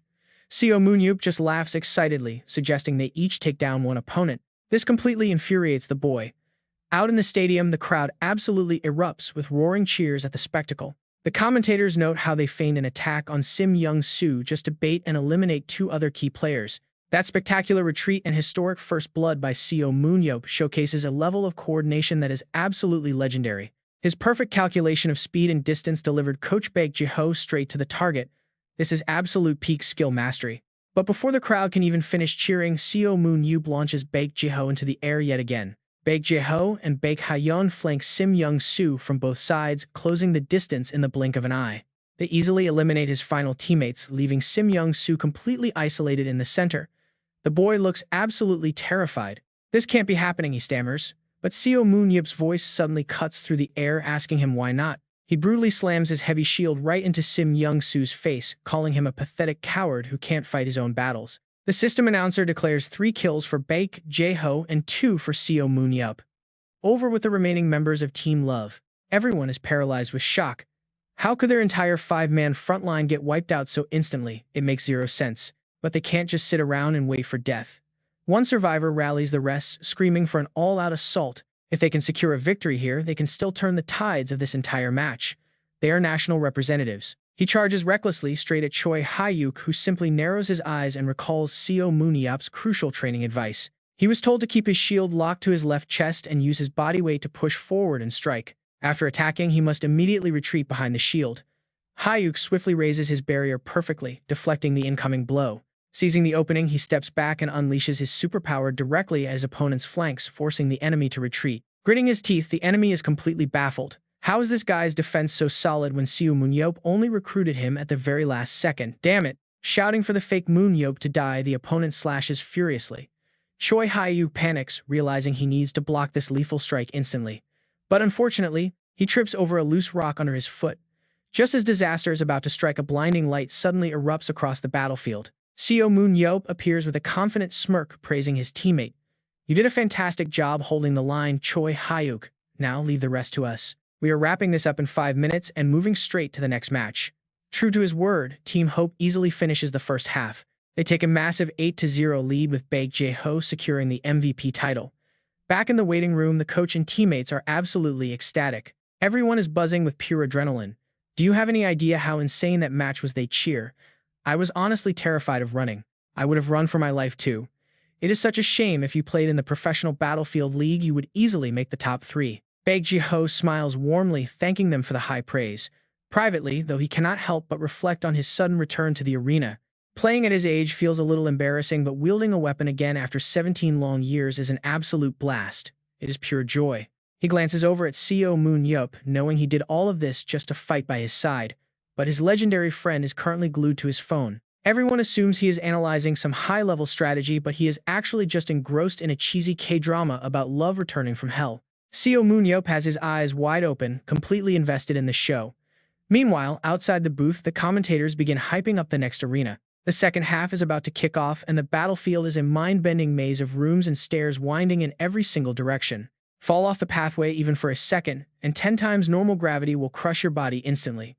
Seo Moon-yeop just laughs excitedly, suggesting they each take down one opponent. This completely infuriates the boy. Out in the stadium, the crowd absolutely erupts with roaring cheers at the spectacle. The commentators note how they feigned an attack on Sim Young-soo just to bait and eliminate 2 other key players. That spectacular retreat and historic first blood by Seo Moon-yeop showcases a level of coordination that is absolutely legendary. His perfect calculation of speed and distance delivered Coach Baek Jae-ho straight to the target. This is absolute peak skill mastery. But before the crowd can even finish cheering, Seo Moon-yeop launches Baek Jae-ho into the air yet again. Baek Jae-ho and Baek Ha-yeon flank Sim Young-soo from both sides, closing the distance in the blink of an eye. They easily eliminate his final teammates, leaving Sim Young-soo completely isolated in the center. The boy looks absolutely terrified. "This can't be happening," he stammers. But Seo Moon-yeop's voice suddenly cuts through the air, asking him why not. He brutally slams his heavy shield right into Sim Young-soo's face, calling him a pathetic coward who can't fight his own battles. The system announcer declares 3 kills for Baek Jae-ho and 2 for Seo Moon-yeop. Over with the remaining members of Team Love. Everyone is paralyzed with shock. How could their entire 5-man frontline get wiped out so instantly? It makes zero sense. But they can't just sit around and wait for death. One survivor rallies the rest, screaming for an all-out assault. If they can secure a victory here, they can still turn the tides of this entire match. They are national representatives. He charges recklessly straight at Choi Hyuk, who simply narrows his eyes and recalls Seo Moon-yeop's crucial training advice. He was told to keep his shield locked to his left chest and use his body weight to push forward and strike. After attacking, he must immediately retreat behind the shield. Hyuk swiftly raises his barrier perfectly, deflecting the incoming blow. Seizing the opening, he steps back and unleashes his superpower directly at his opponent's flanks, forcing the enemy to retreat. Gritting his teeth, the enemy is completely baffled. How is this guy's defense so solid when Seo Moon-yeop only recruited him at the very last second? Damn it! Shouting for the fake Moon-yeop to die, the opponent slashes furiously. Choi Hyuk panics, realizing he needs to block this lethal strike instantly. But unfortunately, he trips over a loose rock under his foot. Just as disaster is about to strike, a blinding light suddenly erupts across the battlefield. Seo Moon-yeop appears with a confident smirk, praising his teammate. You did a fantastic job holding the line, Choi Hyuk. Now leave the rest to us. We are wrapping this up in 5 minutes and moving straight to the next match. True to his word, Team Hope easily finishes the first half. They take a massive 8-0 lead with Baek Jae-ho securing the MVP title. Back in the waiting room, the coach and teammates are absolutely ecstatic. Everyone is buzzing with pure adrenaline. Do you have any idea how insane that match was? They cheer. I was honestly terrified of running. I would have run for my life too. It is such a shame. If you played in the professional Battlefield League, you would easily make the top 3. Baek Jae-ho smiles warmly, thanking them for the high praise. Privately, though, he cannot help but reflect on his sudden return to the arena. Playing at his age feels a little embarrassing, but wielding a weapon again after 17 long years is an absolute blast. It is pure joy. He glances over at Seo Moon-yeop, knowing he did all of this just to fight by his side. But his legendary friend is currently glued to his phone. Everyone assumes he is analyzing some high-level strategy, but he is actually just engrossed in a cheesy K-drama about love returning from hell. Seo Moon-yeop has his eyes wide open, completely invested in the show. Meanwhile, outside the booth, the commentators begin hyping up the next arena. The second half is about to kick off, and the battlefield is a mind-bending maze of rooms and stairs winding in every single direction. Fall off the pathway even for a second, and 10 times normal gravity will crush your body instantly.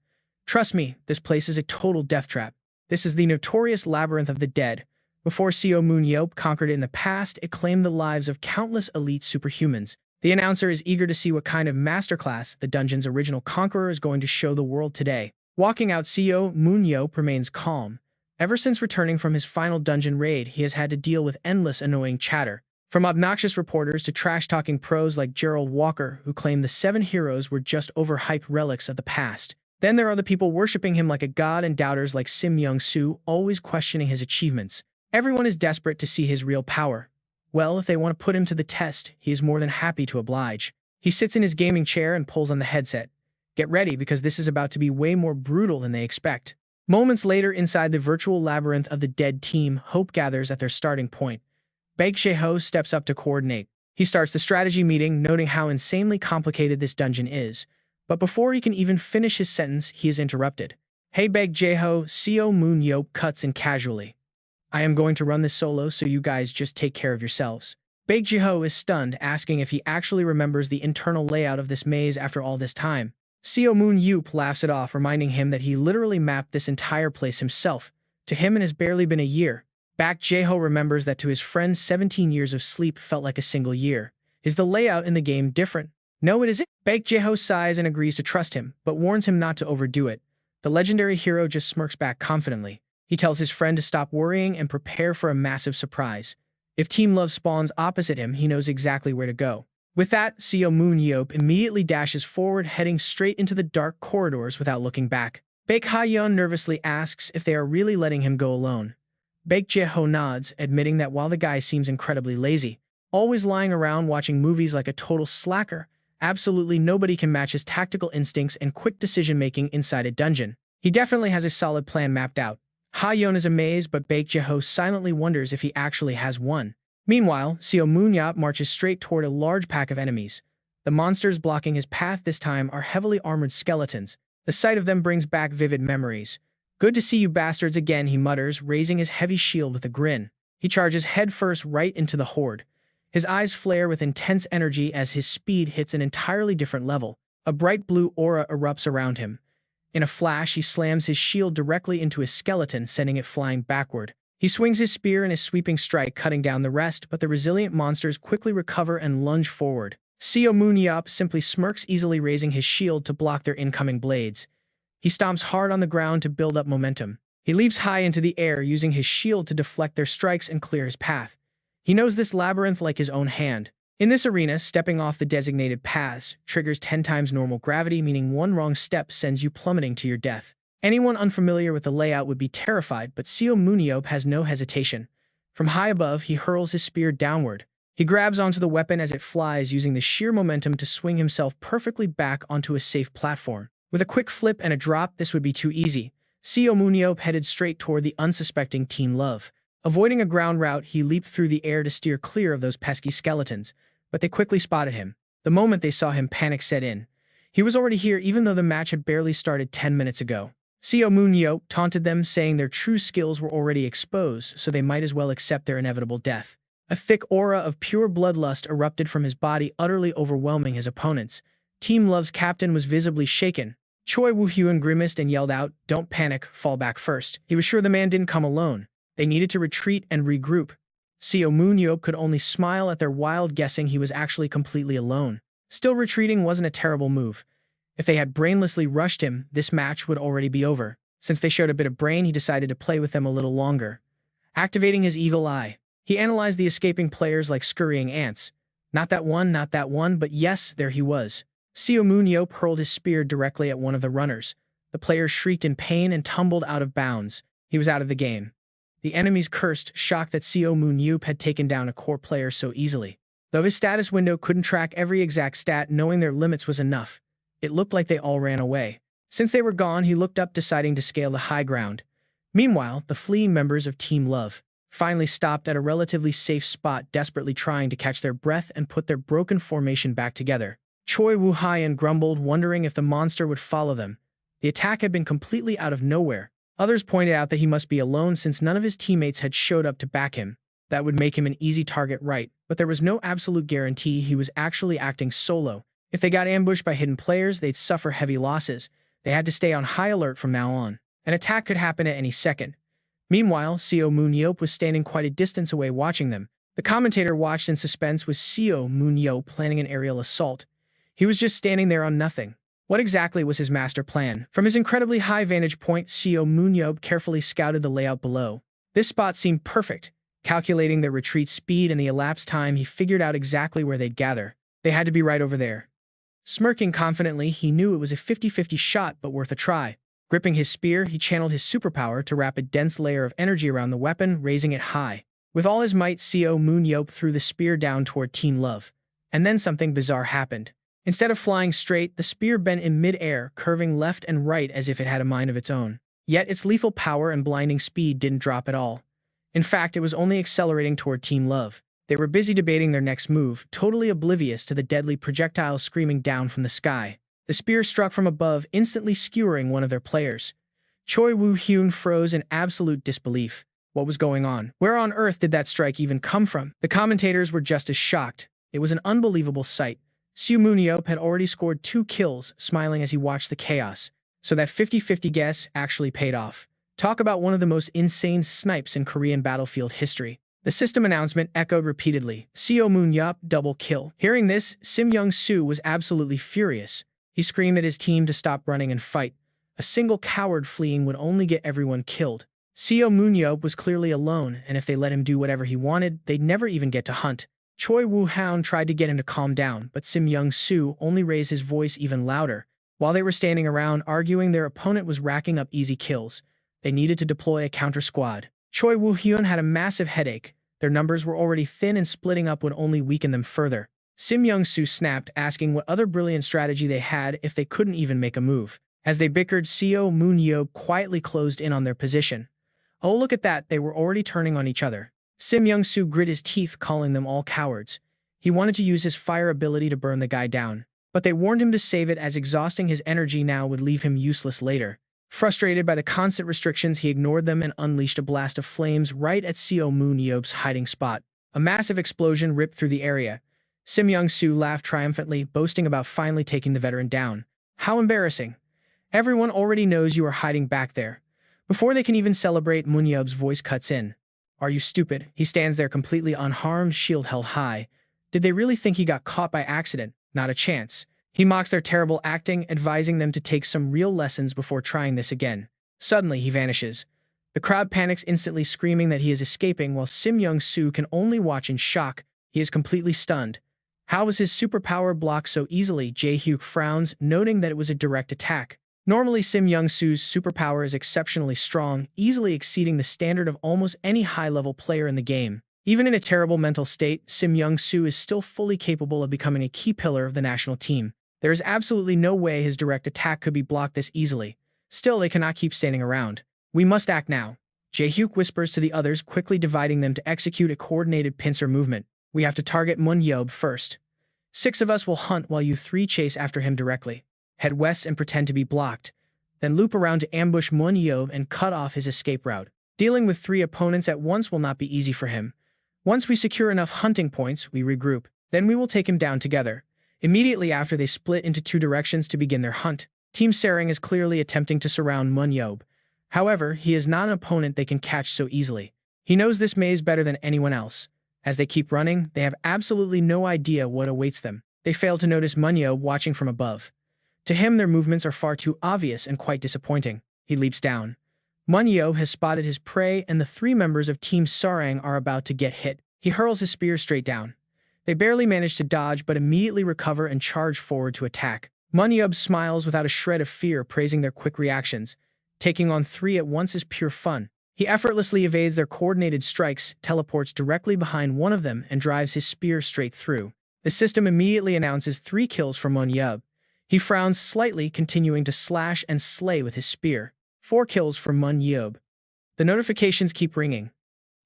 Trust me, this place is a total death trap. This is the notorious Labyrinth of the Dead. Before Seo Moon-yeop conquered it in the past, it claimed the lives of countless elite superhumans. The announcer is eager to see what kind of masterclass the dungeon's original conqueror is going to show the world today. Walking out, Seo Moon-yeop remains calm. Ever since returning from his final dungeon raid, he has had to deal with endless annoying chatter. From obnoxious reporters to trash-talking pros like Gerald Walker, who claim the 7 heroes were just overhyped relics of the past. Then there are the people worshipping him like a god and doubters like Sim Young-soo, always questioning his achievements. Everyone is desperate to see his real power. Well, if they want to put him to the test, he is more than happy to oblige. He sits in his gaming chair and pulls on the headset. Get ready, because this is about to be way more brutal than they expect. Moments later, inside the virtual Labyrinth of the Dead, Team Hope gathers at their starting point. Baek Jae-ho steps up to coordinate. He starts the strategy meeting, noting how insanely complicated this dungeon is. But before he can even finish his sentence, he is interrupted. Hey Baek Jae-ho, Seo Moon-yeop cuts in casually. I am going to run this solo, so you guys just take care of yourselves. Baek Jae-ho is stunned, asking if he actually remembers the internal layout of this maze after all this time. Seo Moon-yeop laughs it off, reminding him that he literally mapped this entire place himself. To him, it has barely been a year. Baek Jae-ho remembers that to his friend, 17 years of sleep felt like a single year. Is the layout in the game different? No, it isn't. Baek Jae-ho sighs and agrees to trust him, but warns him not to overdo it. The legendary hero just smirks back confidently. He tells his friend to stop worrying and prepare for a massive surprise. If Team Love spawns opposite him, he knows exactly where to go. With that, Seo Moon-yeop immediately dashes forward, heading straight into the dark corridors without looking baek Ha-yeon nervously asks if they are really letting him go alone. Baek Jae-ho nods, admitting that while the guy seems incredibly lazy, always lying around watching movies like a total slacker, absolutely nobody can match his tactical instincts and quick decision-making inside a dungeon. He definitely has a solid plan mapped out. Ha-yeon is amazed, but Baek Jae-ho silently wonders if he actually has one. Meanwhile, Seo Moon-yeop marches straight toward a large pack of enemies. The monsters blocking his path this time are heavily armored skeletons. The sight of them brings back vivid memories. Good to see you bastards again, he mutters, raising his heavy shield with a grin. He charges headfirst right into the horde. His eyes flare with intense energy as his speed hits an entirely different level. A bright blue aura erupts around him. In a flash, he slams his shield directly into a skeleton, sending it flying backward. He swings his spear in a sweeping strike, cutting down the rest, but the resilient monsters quickly recover and lunge forward. Seo Moon-yeop simply smirks, easily raising his shield to block their incoming blades. He stomps hard on the ground to build up momentum. He leaps high into the air, using his shield to deflect their strikes and clear his path. He knows this labyrinth like his own hand. In this arena, stepping off the designated paths triggers 10 times normal gravity, meaning one wrong step sends you plummeting to your death. Anyone unfamiliar with the layout would be terrified, but Seo Moon-yeop has no hesitation. From high above, he hurls his spear downward. He grabs onto the weapon as it flies, using the sheer momentum to swing himself perfectly back onto a safe platform. With a quick flip and a drop, this would be too easy. Seo Moon-yeop headed straight toward the unsuspecting Team Love. Avoiding a ground route, he leaped through the air to steer clear of those pesky skeletons, but they quickly spotted him. The moment they saw him, panic set in. He was already here, even though the match had barely started 10 minutes ago. Seo Moon-yeop taunted them, saying their true skills were already exposed, so they might as well accept their inevitable death. A thick aura of pure bloodlust erupted from his body, utterly overwhelming his opponents. Team Love's captain was visibly shaken. Choi Woo-hyun grimaced and yelled out, "Don't panic, fall back first." He was sure the man didn't come alone. They needed to retreat and regroup. Seo Moon-yeop could only smile at their wild guessing he was actually completely alone. Still, retreating wasn't a terrible move. If they had brainlessly rushed him, this match would already be over. Since they showed a bit of brain, he decided to play with them a little longer. Activating his eagle eye, he analyzed the escaping players like scurrying ants. Not that one, but yes, there he was. Seo Moon-yeop hurled his spear directly at one of the runners. The player shrieked in pain and tumbled out of bounds. He was out of the game. The enemies cursed, shocked that Seo Moon-yeop had taken down a core player so easily. Though his status window couldn't track every exact stat, knowing their limits was enough. It looked like they all ran away. Since they were gone, he looked up, deciding to scale the high ground. Meanwhile, the fleeing members of Team Love finally stopped at a relatively safe spot, desperately trying to catch their breath and put their broken formation back together. Choi Woo-hyun grumbled, wondering if the monster would follow them. The attack had been completely out of nowhere. Others pointed out that he must be alone since none of his teammates had showed up to back him. That would make him an easy target, right? But there was no absolute guarantee he was actually acting solo. If they got ambushed by hidden players, they'd suffer heavy losses. They had to stay on high alert from now on. An attack could happen at any second. Meanwhile, Seo Moon-yeop was standing quite a distance away watching them. The commentator watched in suspense. Was Seo Moon-yeop planning an aerial assault? He was just standing there on nothing. What exactly was his master plan? From his incredibly high vantage point, Seo Moon-yeop carefully scouted the layout below. This spot seemed perfect. Calculating their retreat speed and the elapsed time, he figured out exactly where they'd gather. They had to be right over there. Smirking confidently, he knew it was a 50-50 shot, but worth a try. Gripping his spear, he channeled his superpower to wrap a dense layer of energy around the weapon, raising it high. With all his might, Seo Moon-yeop threw the spear down toward Team Love. And then something bizarre happened. Instead of flying straight, the spear bent in mid-air, curving left and right as if it had a mind of its own. Yet its lethal power and blinding speed didn't drop at all. In fact, it was only accelerating toward Team Love. They were busy debating their next move, totally oblivious to the deadly projectile screaming down from the sky. The spear struck from above, instantly skewering one of their players. Choi Woo-hyun froze in absolute disbelief. What was going on? Where on earth did that strike even come from? The commentators were just as shocked. It was an unbelievable sight. Seo Moon-yeop had already scored 2 kills, smiling as he watched the chaos. So that 50-50 guess actually paid off. Talk about one of the most insane snipes in Korean Battlefield history. The system announcement echoed repeatedly. Seo Moon-yeop, double kill. Hearing this, Sim Young-soo was absolutely furious. He screamed at his team to stop running and fight. A single coward fleeing would only get everyone killed. Seo Moon-yeop was clearly alone, and if they let him do whatever he wanted, they'd never even get to hunt. Choi Woo-hyun tried to get him to calm down, but Sim Young-soo only raised his voice even louder. While they were standing around arguing, their opponent was racking up easy kills. They needed to deploy a counter-squad. Choi Woo-hyun had a massive headache. Their numbers were already thin, and splitting up would only weaken them further. Sim Young-soo snapped, asking what other brilliant strategy they had if they couldn't even make a move. As they bickered, Seo Moon-yeop quietly closed in on their position. Oh, look at that, they were already turning on each other. Sim Young-soo grit his teeth, calling them all cowards. He wanted to use his fire ability to burn the guy down, but they warned him to save it, as exhausting his energy now would leave him useless later. Frustrated by the constant restrictions, he ignored them and unleashed a blast of flames right at Seo Moon-yeop's hiding spot. A massive explosion ripped through the area. Sim Young-soo laughed triumphantly, boasting about finally taking the veteran down. How embarrassing. Everyone already knows you are hiding back there. Before they can even celebrate, Moon-yeop's voice cuts in. Are you stupid? He stands there completely unharmed, shield held high. Did they really think he got caught by accident? Not a chance. He mocks their terrible acting, advising them to take some real lessons before trying this again. Suddenly, he vanishes. The crowd panics, instantly screaming that he is escaping, while Sim Young-soo can only watch in shock. He is completely stunned. How was his superpower blocked so easily? Jae-hyuk frowns, noting that it was a direct attack. Normally, Sim Young-soo's superpower is exceptionally strong, easily exceeding the standard of almost any high-level player in the game. Even in a terrible mental state, Sim Young-soo is still fully capable of becoming a key pillar of the national team. There is absolutely no way his direct attack could be blocked this easily. Still, they cannot keep standing around. We must act now. Jae-hyuk whispers to the others, quickly dividing them to execute a coordinated pincer movement. We have to target Moon-yeop first. 6 of us will hunt while you 3 chase after him directly. Head west and pretend to be blocked. Then loop around to ambush Moon-yeop and cut off his escape route. Dealing with 3 opponents at once will not be easy for him. Once we secure enough hunting points, we regroup. Then we will take him down together. Immediately after, they split into two directions to begin their hunt. Team Seo-Rank is clearly attempting to surround Moon-yeop. However, he is not an opponent they can catch so easily. He knows this maze better than anyone else. As they keep running, they have absolutely no idea what awaits them. They fail to notice Moon-yeop watching from above. To him, their movements are far too obvious and quite disappointing. He leaps down. Moon-yeop has spotted his prey, and the three members of Team Seo-Rank are about to get hit. He hurls his spear straight down. They barely manage to dodge but immediately recover and charge forward to attack. Moon-yeop smiles without a shred of fear, praising their quick reactions. Taking on three at once is pure fun. He effortlessly evades their coordinated strikes, teleports directly behind one of them, and drives his spear straight through. The system immediately announces 3 kills for Moon-yeop. He frowns slightly, continuing to slash and slay with his spear. 4 kills for Moon-yeop. The notifications keep ringing.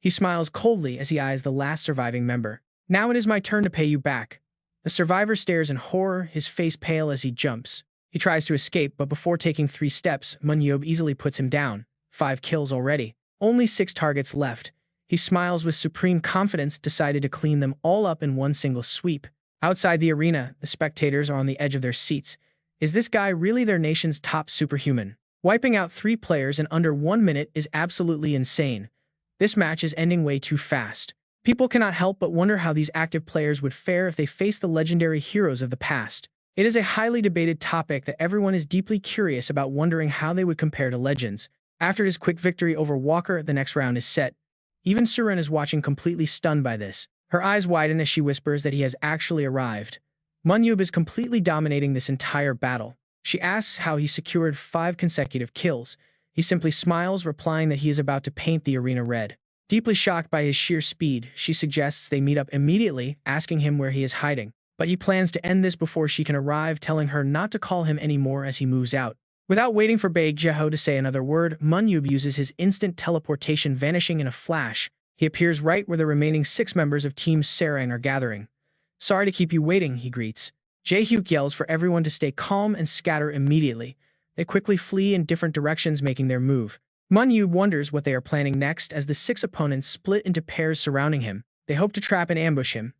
He smiles coldly as he eyes the last surviving member. Now it is my turn to pay you back. The survivor stares in horror, his face pale as he jumps. He tries to escape, but before taking 3 steps, Moon-yeop easily puts him down. 5 kills already. Only 6 targets left. He smiles with supreme confidence, decided to clean them all up in one single sweep. Outside the arena, the spectators are on the edge of their seats. Is this guy really their nation's top superhuman? Wiping out 3 players in under 1 minute is absolutely insane. This match is ending way too fast. People cannot help but wonder how these active players would fare if they faced the legendary heroes of the past. It is a highly debated topic that everyone is deeply curious about, wondering how they would compare to legends. After his quick victory over Walker, the next round is set. Even Surin is watching, completely stunned by this. Her eyes widen as she whispers that he has actually arrived. Moon-yeop is completely dominating this entire battle. She asks how he secured 5 consecutive kills. He simply smiles, replying that he is about to paint the arena red. Deeply shocked by his sheer speed, she suggests they meet up immediately, asking him where he is hiding. But he plans to end this before she can arrive, telling her not to call him anymore as he moves out. Without waiting for Baek Jeho to say another word, Moon-yeop uses his instant teleportation, vanishing in a flash. He appears right where the remaining 6 members of Team Seo-Rank are gathering. "Sorry to keep you waiting," he greets. Jae-hyuk yells for everyone to stay calm and scatter immediately. They quickly flee in different directions, making their move. Moon-yeop wonders what they are planning next as the 6 opponents split into pairs surrounding him. They hope to trap and ambush him.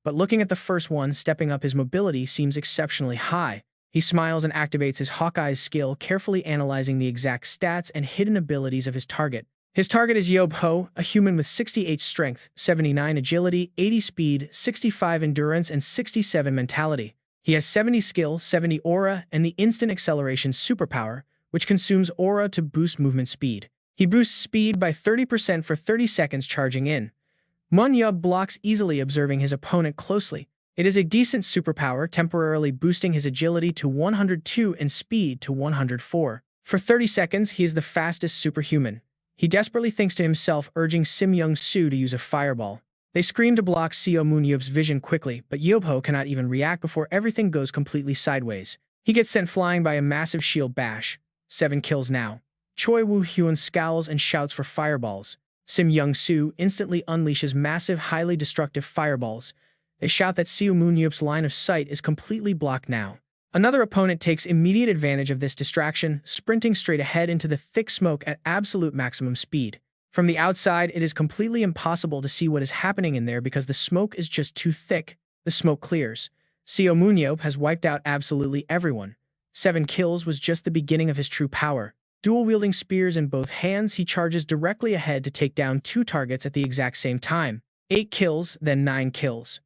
But looking at the first one, stepping up, his mobility seems exceptionally high. He smiles and activates his Hawkeye's skill, carefully analyzing the exact stats and hidden abilities of his target. His target is Yeop Ho, a human with 68 strength, 79 agility, 80 speed, 65 endurance, and 67 mentality. He has 70 skill, 70 aura, and the instant acceleration superpower, which consumes aura to boost movement speed. He boosts speed by 30% for 30 seconds charging in. Moon-yeop blocks easily, observing his opponent closely. It is a decent superpower, temporarily boosting his agility to 102 and speed to 104. For 30 seconds, he is the fastest superhuman. He desperately thinks to himself, urging Sim Young-soo to use a fireball. They scream to block Seo Moon-yeop's vision quickly, but Yeop Ho cannot even react before everything goes completely sideways. He gets sent flying by a massive shield bash. 7 kills now. Choi Woo-hyun scowls and shouts for fireballs. Sim Young-soo instantly unleashes massive, highly destructive fireballs. They shout that Seo Moon-yeop's line of sight is completely blocked now. Another opponent takes immediate advantage of this distraction, sprinting straight ahead into the thick smoke at absolute maximum speed. From the outside, it is completely impossible to see what is happening in there because the smoke is just too thick. The smoke clears. Seo Moon-yeop has wiped out absolutely everyone. 7 kills was just the beginning of his true power. Dual-wielding spears in both hands, he charges directly ahead to take down 2 targets at the exact same time. 8 kills, then 9 kills.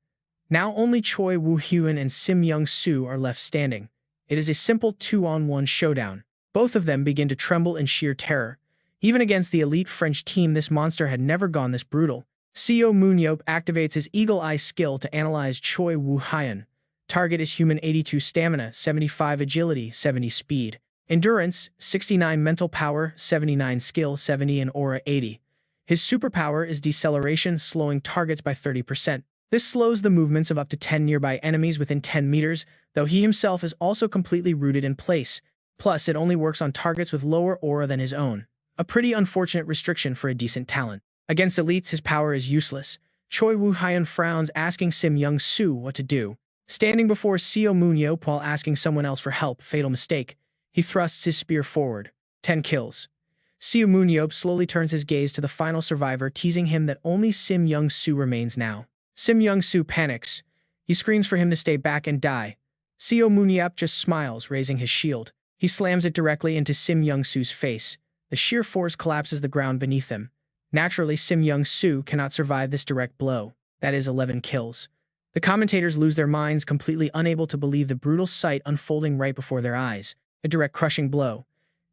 Now only Choi Woo-hyun and Sim Young-soo are left standing. It is a simple 2-on-1 showdown. Both of them begin to tremble in sheer terror. Even against the elite French team, this monster had never gone this brutal. Seo Moon-yeop activates his Eagle Eye skill to analyze Choi Woo-hyun. Target is human, 82 stamina, 75 agility, 70 speed. Endurance, 69 mental power, 79 skill, 70 and aura, 80. His superpower is deceleration, slowing targets by 30%. This slows the movements of up to 10 nearby enemies within 10 meters, though he himself is also completely rooted in place. Plus, it only works on targets with lower aura than his own. A pretty unfortunate restriction for a decent talent. Against elites, his power is useless. Choi Woo-hyun frowns, asking Sim Young-soo what to do. Standing before Seo Moon-yeop while asking someone else for help, fatal mistake. He thrusts his spear forward. 10 kills. Seo Moon-yeop slowly turns his gaze to the final survivor, teasing him that only Sim Young-soo remains now. Sim Young-soo panics. He screams for him to stay back and die. Seo Moon-yeop just smiles, raising his shield. He slams it directly into Sim Young-soo's face. The sheer force collapses the ground beneath him. Naturally, Sim Young-soo cannot survive this direct blow. That is 11 kills. The commentators lose their minds, completely unable to believe the brutal sight unfolding right before their eyes. A direct crushing blow.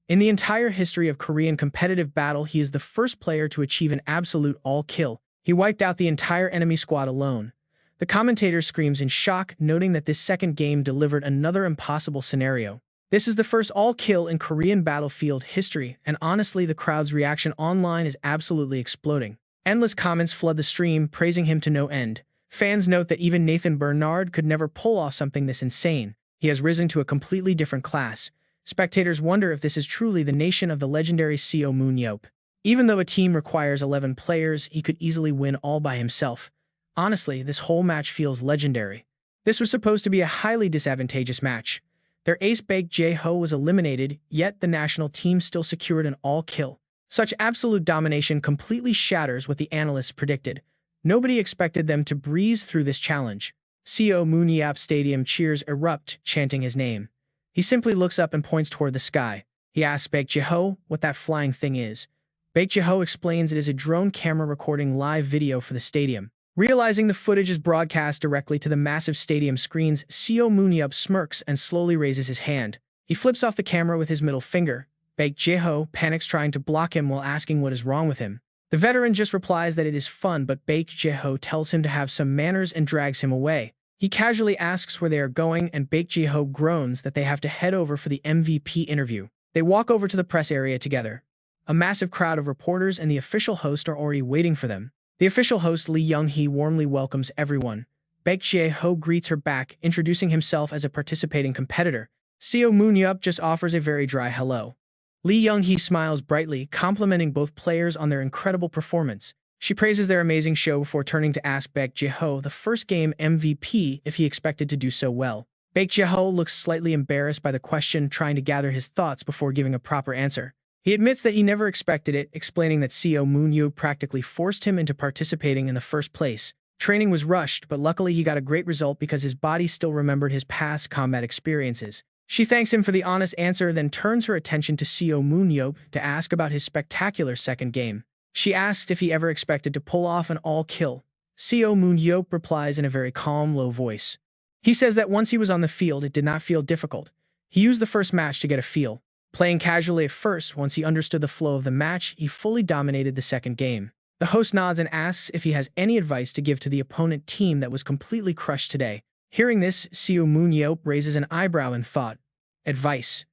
In the entire history of Korean competitive battle, he is the first player to achieve an absolute all-kill. He wiped out the entire enemy squad alone. The commentator screams in shock, noting that this second game delivered another impossible scenario. This is the first all-kill in Korean Battlefield history, and honestly, the crowd's reaction online is absolutely exploding. Endless comments flood the stream, praising him to no end. Fans note that even Nathan Bernard could never pull off something this insane. He has risen to a completely different class. Spectators wonder if this is truly the nation of the legendary Seo Moon-yeop. Even though a team requires 11 players, he could easily win all by himself. Honestly, this whole match feels legendary. This was supposed to be a highly disadvantageous match. Their ace Baek Jae-ho was eliminated, yet the national team still secured an all-kill. Such absolute domination completely shatters what the analysts predicted. Nobody expected them to breeze through this challenge. Seo Moon-yeop Stadium cheers erupt, chanting his name. He simply looks up and points toward the sky. He asks Baek Jae-ho what that flying thing is. Baek Jae-ho explains it is a drone camera recording live video for the stadium. Realizing the footage is broadcast directly to the massive stadium screens, Seo Moon-yeop smirks and slowly raises his hand. He flips off the camera with his middle finger. Baek Jae-ho panics, trying to block him while asking what is wrong with him. The veteran just replies that it is fun, but Baek Jae-ho tells him to have some manners and drags him away. He casually asks where they are going, and Baek Jae-ho groans that they have to head over for the MVP interview. They walk over to the press area together. A massive crowd of reporters and the official host are already waiting for them. The official host Lee Young-hee warmly welcomes everyone. Baek Jae-ho greets her back, introducing himself as a participating competitor. Seo Moon-yeop just offers a very dry hello. Lee Young-hee smiles brightly, complimenting both players on their incredible performance. She praises their amazing show before turning to ask Baek Jae-ho, the first game MVP, if he expected to do so well. Baek Jae-ho looks slightly embarrassed by the question, trying to gather his thoughts before giving a proper answer. He admits that he never expected it, explaining that Seo Moon-yeop practically forced him into participating in the first place. Training was rushed, but luckily he got a great result because his body still remembered his past combat experiences. She thanks him for the honest answer, then turns her attention to Seo Moon-yeop to ask about his spectacular second game. She asks if he ever expected to pull off an all-kill. Seo Moon-yeop replies in a very calm, low voice. He says that once he was on the field, it did not feel difficult. He used the first match to get a feel. Playing casually at first, once he understood the flow of the match, he fully dominated the second game. The host nods and asks if he has any advice to give to the opponent team that was completely crushed today. Hearing this, Seo Moon-yeop raises an eyebrow in thought. Advice.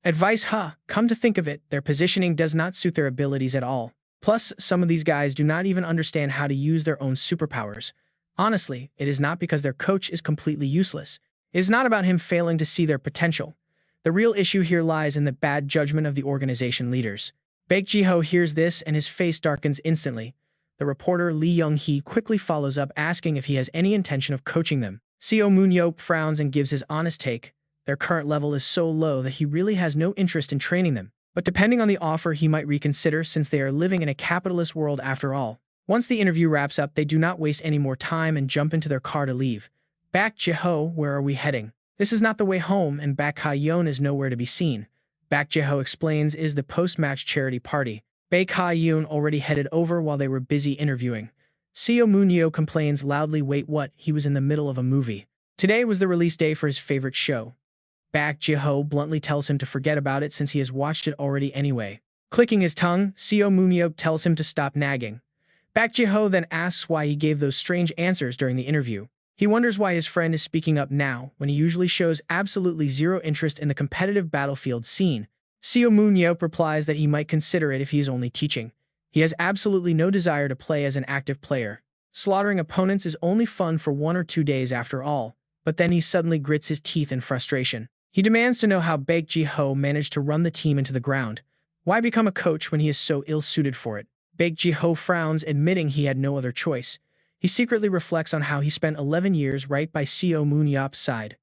Advice, huh? Come to think of it, their positioning does not suit their abilities at all. Plus, some of these guys do not even understand how to use their own superpowers. Honestly, it is not because their coach is completely useless. It is not about him failing to see their potential. The real issue here lies in the bad judgment of the organization leaders. Baek Jae-ho hears this and his face darkens instantly. The reporter Lee Young-hee quickly follows up, asking if he has any intention of coaching them. Seo Moon-yeop frowns and gives his honest take. Their current level is so low that he really has no interest in training them. But depending on the offer, he might reconsider, since they are living in a capitalist world after all. Once the interview wraps up, they do not waste any more time and jump into their car to leave. Baek Jae-ho, where are we heading? This is not the way home, and Baek Ha-yeon is nowhere to be seen. Baek Jae-ho explains is the post-match charity party. Baek Ha-yeon already headed over while they were busy interviewing. Seo Moon-yeop complains loudly, wait, what? He was in the middle of a movie. Today was the release day for his favorite show. Baek Jae-ho bluntly tells him to forget about it since he has watched it already anyway. Clicking his tongue, Seo Moon-yeop tells him to stop nagging. Baek Jae-ho then asks why he gave those strange answers during the interview. He wonders why his friend is speaking up now, when he usually shows absolutely zero interest in the competitive battlefield scene. Seo Moon-yeop replies that he might consider it if he is only teaching. He has absolutely no desire to play as an active player. Slaughtering opponents is only fun for 1 or 2 days after all, but then he suddenly grits his teeth in frustration. He demands to know how Baek Jae-ho managed to run the team into the ground. Why become a coach when he is so ill-suited for it? Baek Jae-ho frowns, admitting he had no other choice. He secretly reflects on how he spent 11 years right by Seo Moon-yeop's side.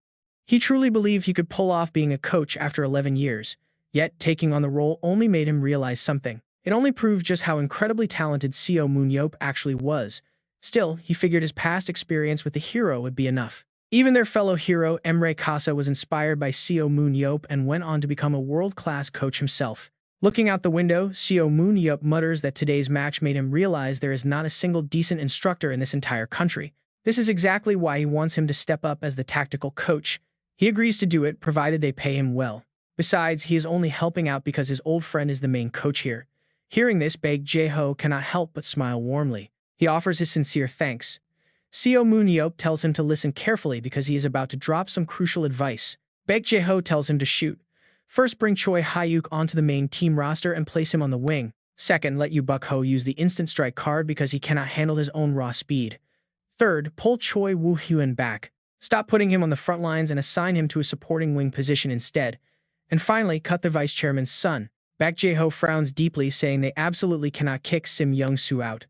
He truly believed he could pull off being a coach after 11 years. Yet, taking on the role only made him realize something. It only proved just how incredibly talented Seo Moon-yeop actually was. Still, he figured his past experience with the hero would be enough. Even their fellow hero, Emre Casa, was inspired by Seo Moon-yeop and went on to become a world-class coach himself. Looking out the window, Seo Moon-yeop mutters that today's match made him realize there is not a single decent instructor in this entire country. This is exactly why he wants him to step up as the tactical coach. He agrees to do it, provided they pay him well. Besides, he is only helping out because his old friend is the main coach here. Hearing this, Baek Jae-ho cannot help but smile warmly. He offers his sincere thanks. Seo Moon-yeop tells him to listen carefully because he is about to drop some crucial advice. Baek Jae-ho tells him to shoot. First, bring Choi Hyuk onto the main team roster and place him on the wing. Second, let Yu Buk-ho use the instant strike card because he cannot handle his own raw speed. Third, pull Choi Woo-hyun back. Stop putting him on the front lines and assign him to a supporting wing position instead. And finally, cut the vice chairman's son. Baek Jae-ho frowns deeply, saying they absolutely cannot kick Sim Young-soo out.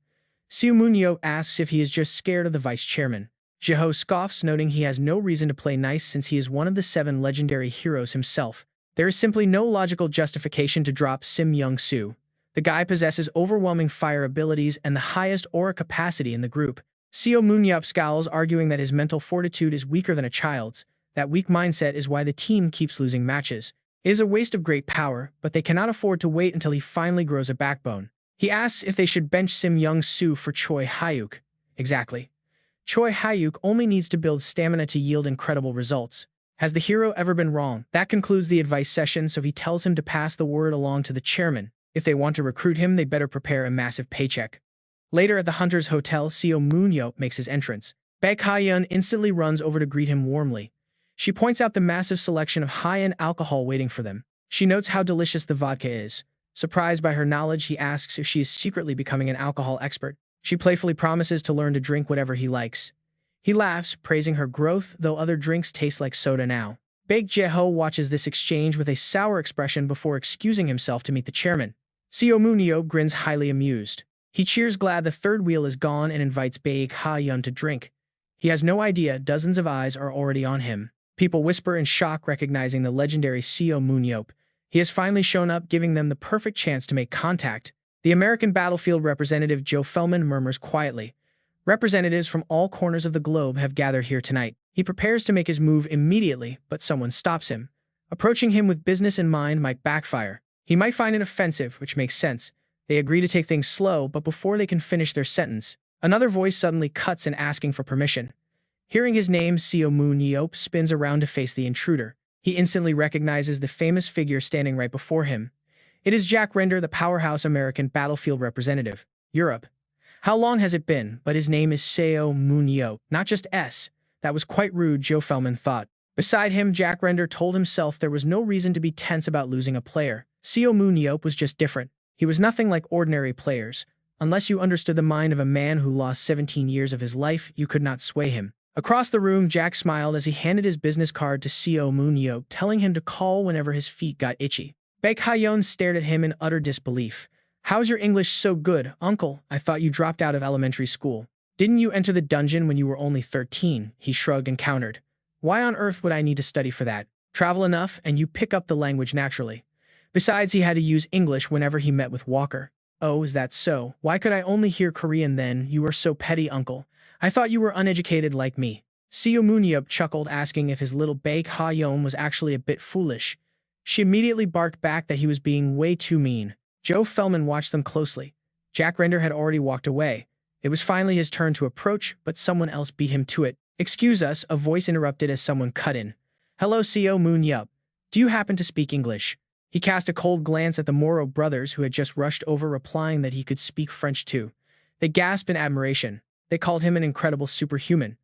Seo Moon-yeop asks if he is just scared of the vice chairman. Jae-ho scoffs, noting he has no reason to play nice since he is one of the 7 legendary heroes himself. There is simply no logical justification to drop Sim Young-soo. The guy possesses overwhelming fire abilities and the highest aura capacity in the group. Seo Moon-yeop scowls, arguing that his mental fortitude is weaker than a child's. That weak mindset is why the team keeps losing matches. It is a waste of great power, but they cannot afford to wait until he finally grows a backbone. He asks if they should bench Sim Young-soo for Choi Hyuk. Exactly. Choi Hyuk only needs to build stamina to yield incredible results. Has the hero ever been wrong? That concludes the advice session, so he tells him to pass the word along to the chairman. If they want to recruit him, they better prepare a massive paycheck. Later at the Hunter's Hotel, Seo Moon-yeop makes his entrance. Baek Ha-yeon instantly runs over to greet him warmly. She points out the massive selection of high-end alcohol waiting for them. She notes how delicious the vodka is. Surprised by her knowledge, he asks if she is secretly becoming an alcohol expert. She playfully promises to learn to drink whatever he likes. He laughs, praising her growth, though other drinks taste like soda now. Baek Jae-ho watches this exchange with a sour expression before excusing himself to meet the chairman. Seo Moon-yeop grins, highly amused. He cheers, glad the third wheel is gone, and invites Baek Ha-yeon to drink. He has no idea dozens of eyes are already on him. People whisper in shock, recognizing the legendary Seo Moon-yeop. He has finally shown up, giving them the perfect chance to make contact. The American Battlefield representative Joe Fellman murmurs quietly. Representatives from all corners of the globe have gathered here tonight. He prepares to make his move immediately, but someone stops him. Approaching him with business in mind might backfire. He might find it offensive, which makes sense. They agree to take things slow, but before they can finish their sentence, another voice suddenly cuts in, asking for permission. Hearing his name, Seo Moon-yeop spins around to face the intruder. He instantly recognizes the famous figure standing right before him. It is Jack Render, the powerhouse American Battlefield representative. Europe. How long has it been? But his name is Seo Moon-yeop, not just S. That was quite rude, Joe Fellman thought. Beside him, Jack Render told himself there was no reason to be tense about losing a player. Seo Moon-yeop was just different. He was nothing like ordinary players. Unless you understood the mind of a man who lost 17 years of his life, you could not sway him. Across the room, Jack smiled as he handed his business card to Seo Moon-yeop, telling him to call whenever his feet got itchy. Baek Ha-yeon stared at him in utter disbelief. "How's your English so good, uncle? I thought you dropped out of elementary school. Didn't you enter the dungeon when you were only 13? He shrugged and countered. "Why on earth would I need to study for that? Travel enough, and you pick up the language naturally." Besides, he had to use English whenever he met with Walker. "Oh, is that so? Why could I only hear Korean then? You are so petty, uncle. I thought you were uneducated like me." Seo Moon-yeop chuckled, asking if his little Baek Ha-yeon was actually a bit foolish. She immediately barked back that he was being way too mean. Joe Fellman watched them closely. Jack Render had already walked away. It was finally his turn to approach, but someone else beat him to it. "Excuse us," a voice interrupted as someone cut in. "Hello, Seo Moon-yeop. Do you happen to speak English?" He cast a cold glance at the Moro brothers, who had just rushed over, replying that he could speak French too. They gasped in admiration. They called him an incredible superhuman.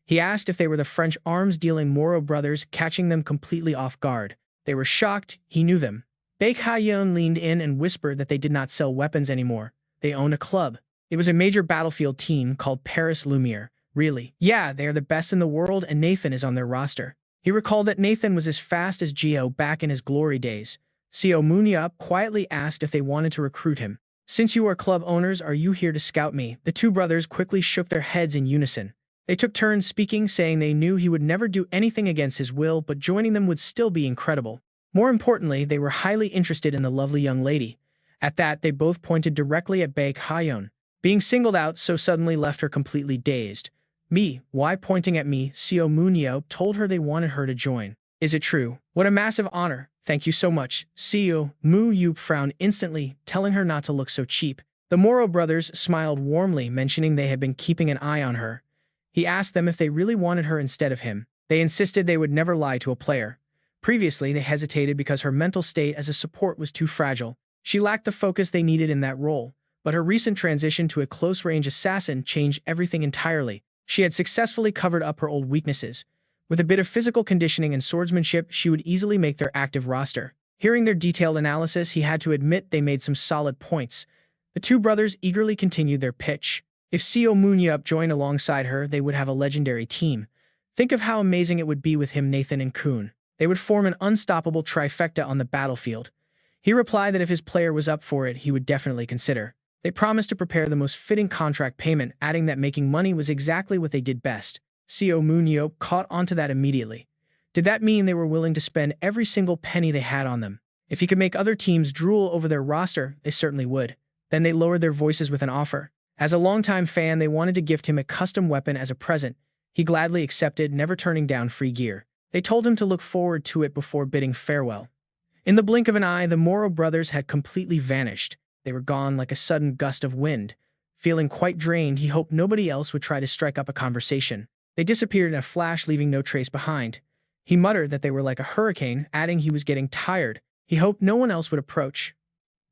He asked if they were the French arms-dealing Moro brothers, catching them completely off guard. They were shocked. He knew them. Baek Ha-yeon leaned in and whispered that they did not sell weapons anymore. They owned a club. It was a major Battlefield team called Paris Lumiere. "Really? Yeah, they are the best in the world, and Nathan is on their roster." He recalled that Nathan was as fast as Geo back in his glory days. Seo Moon-yeop quietly asked if they wanted to recruit him. "Since you are club owners, are you here to scout me?" The two brothers quickly shook their heads in unison. They took turns speaking, saying they knew he would never do anything against his will, but joining them would still be incredible. More importantly, they were highly interested in the lovely young lady. At that, they both pointed directly at Baek Ha-yeon. Being singled out so suddenly left her completely dazed. Me, why pointing at me? Seo Moon-yeop told her they wanted her to join. Is it true? What a massive honor. Thank you so much. Seo Moon-yeop frowned instantly, telling her not to look so cheap. The Moro brothers smiled warmly, mentioning they had been keeping an eye on her. He asked them if they really wanted her instead of him. They insisted they would never lie to a player. Previously, they hesitated because her mental state as a support was too fragile. She lacked the focus they needed in that role, but her recent transition to a close-range assassin changed everything entirely. She had successfully covered up her old weaknesses. With a bit of physical conditioning and swordsmanship, she would easily make their active roster. Hearing their detailed analysis, he had to admit they made some solid points. The two brothers eagerly continued their pitch. If Seo Moon-yeop joined alongside her, they would have a legendary team. Think of how amazing it would be with him, Nathan, and Kun. They would form an unstoppable trifecta on the battlefield. He replied that if his player was up for it, he would definitely consider. They promised to prepare the most fitting contract payment, adding that making money was exactly what they did best. Seo Moon-yeop caught onto that immediately. Did that mean they were willing to spend every single penny they had on them? If he could make other teams drool over their roster, they certainly would. Then they lowered their voices with an offer. As a longtime fan, they wanted to gift him a custom weapon as a present. He gladly accepted, never turning down free gear. They told him to look forward to it before bidding farewell. In the blink of an eye, the Moro brothers had completely vanished. They were gone like a sudden gust of wind. Feeling quite drained, he hoped nobody else would try to strike up a conversation. They disappeared in a flash, leaving no trace behind. He muttered that they were like a hurricane, adding he was getting tired. He hoped no one else would approach.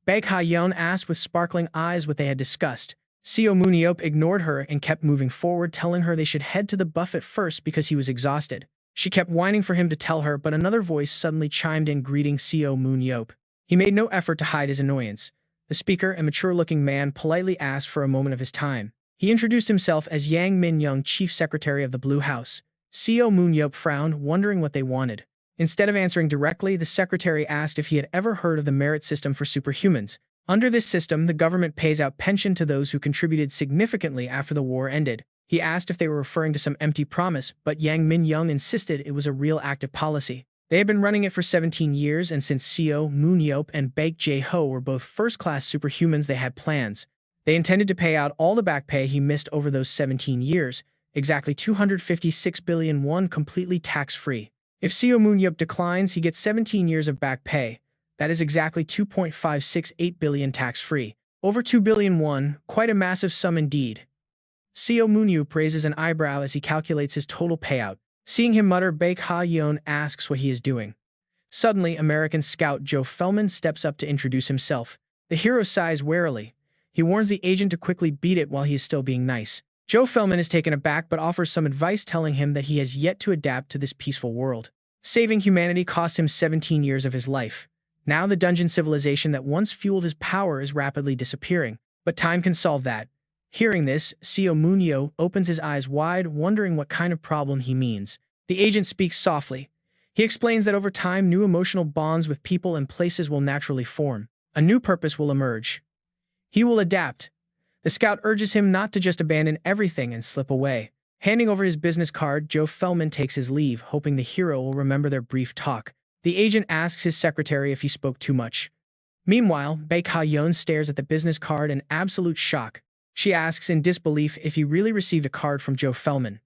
Baek Ha-yeon asked with sparkling eyes what they had discussed. Seo Moon-yeop ignored her and kept moving forward, telling her they should head to the buffet first because he was exhausted. She kept whining for him to tell her, but another voice suddenly chimed in, greeting Seo Moon-yeop. He made no effort to hide his annoyance. The speaker, a mature-looking man, politely asked for a moment of his time. He introduced himself as Yang Min-young, Chief Secretary of the Blue House. Seo Moon-yeop frowned, wondering what they wanted. Instead of answering directly, the secretary asked if he had ever heard of the merit system for superhumans. Under this system, the government pays out pension to those who contributed significantly after the war ended. He asked if they were referring to some empty promise, but Yang Min-young insisted it was a real active policy. They had been running it for 17 years, and since Seo Moon-yeop and Baek Jae-ho were both first-class superhumans, they had plans. They intended to pay out all the back pay he missed over those 17 years, exactly 256 billion won, completely tax-free. If Seo Moon-yeop declines, he gets 17 years of back pay. That is exactly 2.568 billion tax-free. Over 2 billion won, quite a massive sum indeed. Seo Moon-yeop raises an eyebrow as he calculates his total payout. Seeing him mutter, Baek Ha-yeon asks what he is doing. Suddenly, American scout Joe Feldman steps up to introduce himself. The hero sighs warily. He warns the agent to quickly beat it while he is still being nice. Joe Feldman is taken aback but offers some advice, telling him that he has yet to adapt to this peaceful world. Saving humanity cost him 17 years of his life. Now the dungeon civilization that once fueled his power is rapidly disappearing, but time can solve that. Hearing this, Seo Moon-yeop opens his eyes wide, wondering what kind of problem he means. The agent speaks softly. He explains that over time, new emotional bonds with people and places will naturally form. A new purpose will emerge. He will adapt. The scout urges him not to just abandon everything and slip away. Handing over his business card, Joe Feldman takes his leave, hoping the hero will remember their brief talk. The agent asks his secretary if he spoke too much. Meanwhile, Baek Ha-yeon stares at the business card in absolute shock. She asks in disbelief if he really received a card from Joe Feldman.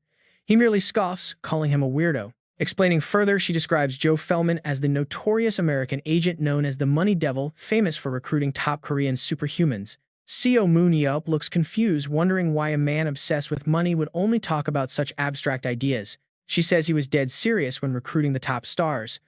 He merely scoffs, calling him a weirdo. Explaining further, she describes Joe Feldman as the notorious American agent known as the Money Devil, famous for recruiting top Korean superhumans. Seo Moon-yeop looks confused, wondering why a man obsessed with money would only talk about such abstract ideas. She says he was dead serious when recruiting the top stars.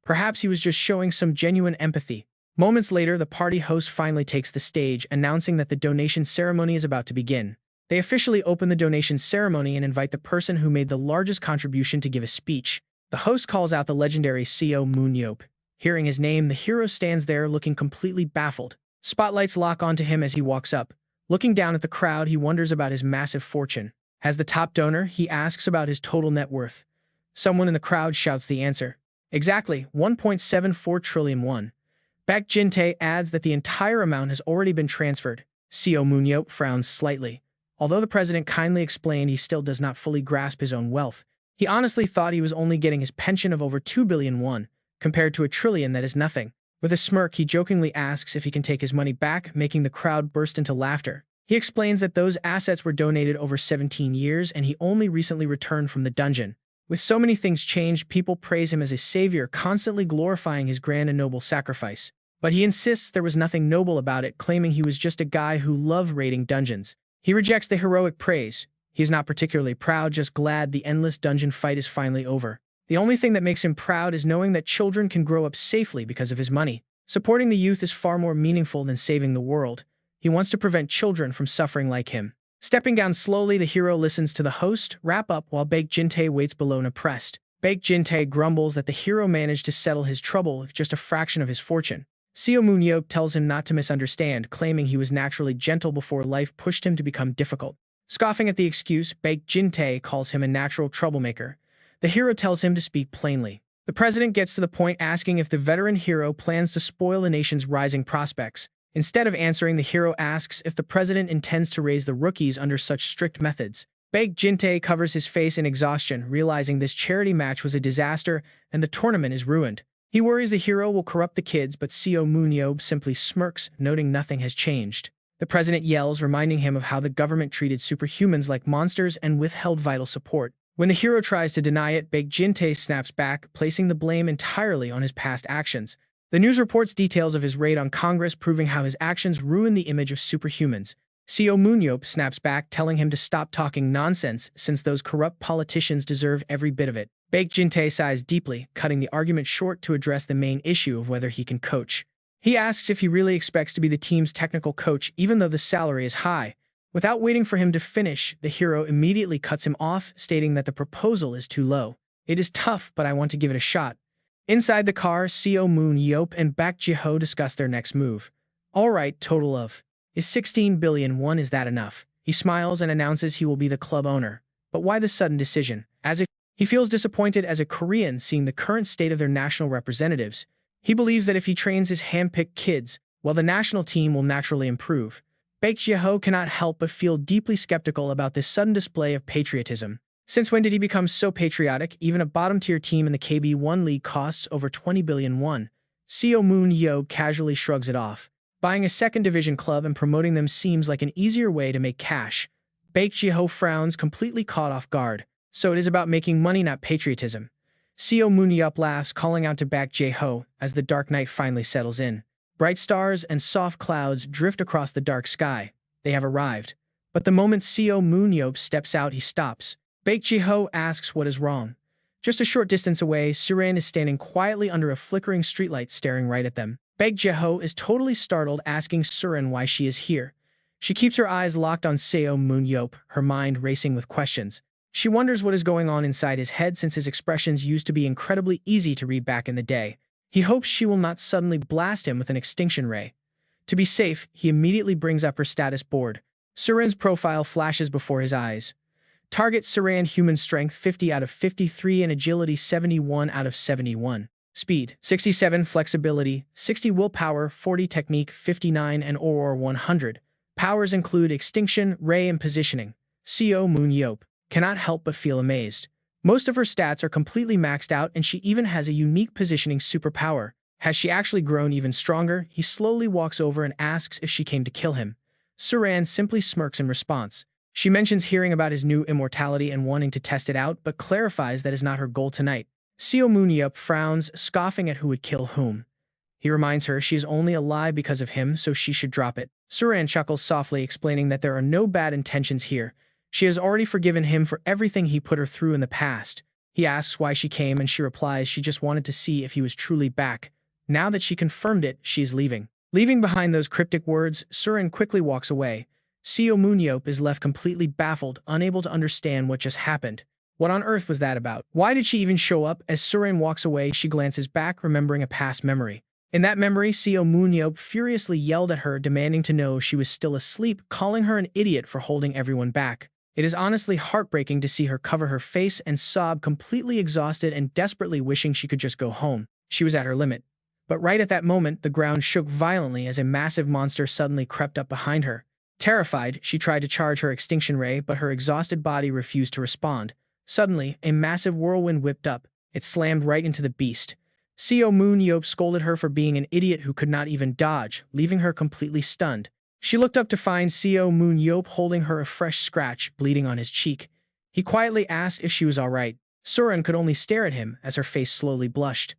Perhaps he was just showing some genuine empathy. Moments later, the party host finally takes the stage, announcing that the donation ceremony is about to begin. They officially open the donation ceremony and invite the person who made the largest contribution to give a speech. The host calls out the legendary Seo Moon-yeop. Hearing his name, the hero stands there looking completely baffled. Spotlights lock onto him as he walks up. Looking down at the crowd, he wonders about his massive fortune. As the top donor, he asks about his total net worth. Someone in the crowd shouts the answer. Exactly, 1.74 trillion won. Baek Jin-tae adds that the entire amount has already been transferred. Seo Moon-yeop frowns slightly. Although the president kindly explained he still does not fully grasp his own wealth, he honestly thought he was only getting his pension of over 2 billion won. Compared to a trillion, that is nothing. With a smirk, he jokingly asks if he can take his money back, making the crowd burst into laughter. He explains that those assets were donated over 17 years and he only recently returned from the dungeon. With so many things changed, people praise him as a savior, constantly glorifying his grand and noble sacrifice. But he insists there was nothing noble about it, claiming he was just a guy who loved raiding dungeons. He rejects the heroic praise. He is not particularly proud, just glad the endless dungeon fight is finally over. The only thing that makes him proud is knowing that children can grow up safely because of his money. Supporting the youth is far more meaningful than saving the world. He wants to prevent children from suffering like him. Stepping down slowly, the hero listens to the host wrap up while Baek Jin-tae waits below unimpressed. Baek Jin-tae grumbles that the hero managed to settle his trouble with just a fraction of his fortune. Seo Moon-yeop tells him not to misunderstand, claiming he was naturally gentle before life pushed him to become difficult. Scoffing at the excuse, Baek Jin-tae calls him a natural troublemaker. The hero tells him to speak plainly. The president gets to the point, asking if the veteran hero plans to spoil the nation's rising prospects. Instead of answering, the hero asks if the president intends to raise the rookies under such strict methods. Baek Jin-tae covers his face in exhaustion, realizing this charity match was a disaster and the tournament is ruined. He worries the hero will corrupt the kids, but Seo Moon-yeop simply smirks, noting nothing has changed. The president yells, reminding him of how the government treated superhumans like monsters and withheld vital support. When the hero tries to deny it, Baek Jin-tae snaps back, placing the blame entirely on his past actions. The news reports details of his raid on Congress, proving how his actions ruin the image of superhumans. Seo Moon-yeop snaps back, telling him to stop talking nonsense, since those corrupt politicians deserve every bit of it. Baek Jin-tae sighs deeply, cutting the argument short to address the main issue of whether he can coach. He asks if he really expects to be the team's technical coach, even though the salary is high. Without waiting for him to finish, the hero immediately cuts him off, stating that the proposal is too low. It is tough, but I want to give it a shot. Inside the car, Seo Moon-yeop and Baek Ji-ho discuss their next move. All right, total of is 16 billion won, is that enough? He smiles and announces he will be the club owner. But why the sudden decision? He feels disappointed as a Korean seeing the current state of their national representatives. He believes that if he trains his hand-picked kids, well, the national team will naturally improve. Baek Ji-ho cannot help but feel deeply skeptical about this sudden display of patriotism. Since when did he become so patriotic? Even a bottom-tier team in the KB1 League costs over 20 billion won. Seo Moon-yeop casually shrugs it off. Buying a second-division club and promoting them seems like an easier way to make cash. Baek Ji-ho frowns, completely caught off guard. So it is about making money, not patriotism. Seo Moon-yeop laughs, calling out to Baek Ji-ho as the dark night finally settles in. Bright stars and soft clouds drift across the dark sky. They have arrived. But the moment Seo Moon-yeop steps out, he stops. Baek Ji-ho asks what is wrong. Just a short distance away, Suran is standing quietly under a flickering streetlight, staring right at them. Baek Ji-ho is totally startled, asking Suran why she is here. She keeps her eyes locked on Seo Moon-yeop, her mind racing with questions. She wonders what is going on inside his head, since his expressions used to be incredibly easy to read back in the day. He hopes she will not suddenly blast him with an extinction ray. To be safe, he immediately brings up her status board. Suran's profile flashes before his eyes. Target: Suran, human strength 50 out of 53 and agility 71 out of 71. Speed 67, flexibility 60, willpower 40, technique 59 and aurora 100. Powers include extinction, ray and positioning. Seo Moon-yeop cannot help but feel amazed. Most of her stats are completely maxed out and she even has a unique positioning superpower. Has she actually grown even stronger? He slowly walks over and asks if she came to kill him. Suran simply smirks in response. She mentions hearing about his new immortality and wanting to test it out, but clarifies that is not her goal tonight. Seo Moon-yeop frowns, scoffing at who would kill whom. He reminds her she is only alive because of him, so she should drop it. Suran chuckles softly, explaining that there are no bad intentions here. She has already forgiven him for everything he put her through in the past. He asks why she came and she replies she just wanted to see if he was truly back. Now that she confirmed it, she is leaving. Leaving behind those cryptic words, Suran quickly walks away. Seo Moon-yeop is left completely baffled, unable to understand what just happened. What on earth was that about? Why did she even show up? As Suran walks away, she glances back, remembering a past memory. In that memory, Seo Moon-yeop furiously yelled at her, demanding to know she was still asleep, calling her an idiot for holding everyone back. It is honestly heartbreaking to see her cover her face and sob, completely exhausted and desperately wishing she could just go home. She was at her limit. But right at that moment, the ground shook violently as a massive monster suddenly crept up behind her. Terrified, she tried to charge her extinction ray, but her exhausted body refused to respond. Suddenly, a massive whirlwind whipped up. It slammed right into the beast. Seo Moon-yeop scolded her for being an idiot who could not even dodge, leaving her completely stunned. She looked up to find Seo Moon-yeop holding her a fresh scratch, bleeding on his cheek. He quietly asked if she was alright. Surin could only stare at him as her face slowly blushed.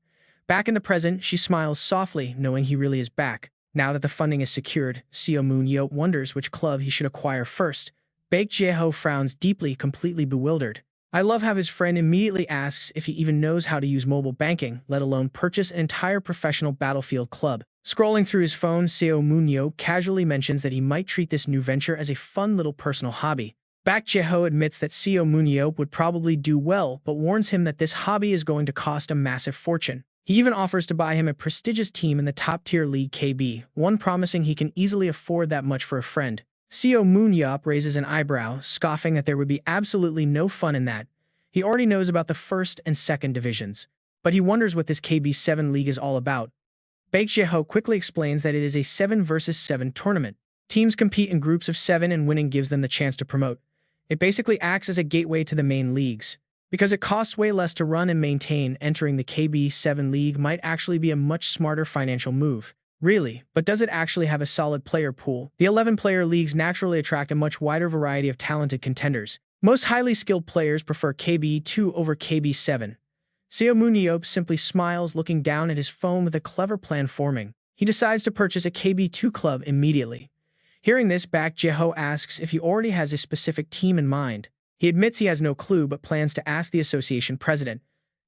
Back in the present, she smiles softly, knowing he really is back. Now that the funding is secured, Seo Moon-yeop wonders which club he should acquire first. Baek Jae-ho frowns deeply, completely bewildered. I love how his friend immediately asks if he even knows how to use mobile banking, let alone purchase an entire professional Battlefield club. Scrolling through his phone, Seo Moon-yeop casually mentions that he might treat this new venture as a fun little personal hobby. Baek Jae-ho admits that Seo Moon-yeop would probably do well, but warns him that this hobby is going to cost a massive fortune. He even offers to buy him a prestigious team in the top-tier league KB, one promising he can easily afford that much for a friend. Seo Moon-yeop raises an eyebrow, scoffing that there would be absolutely no fun in that. He already knows about the first and second divisions, but he wonders what this KB7 league is all about. Baek Jae-ho quickly explains that it is a 7 versus 7 tournament. Teams compete in groups of 7 and winning gives them the chance to promote. It basically acts as a gateway to the main leagues. Because it costs way less to run and maintain, entering the KB7 league might actually be a much smarter financial move. Really, but does it actually have a solid player pool? The 11-player leagues naturally attract a much wider variety of talented contenders. Most highly skilled players prefer KB2 over KB7. Seo Moon-yeop simply smiles, looking down at his phone with a clever plan forming. He decides to purchase a KB2 club immediately. Hearing this, Baek Jae-ho asks if he already has a specific team in mind. He admits he has no clue but plans to ask the association president.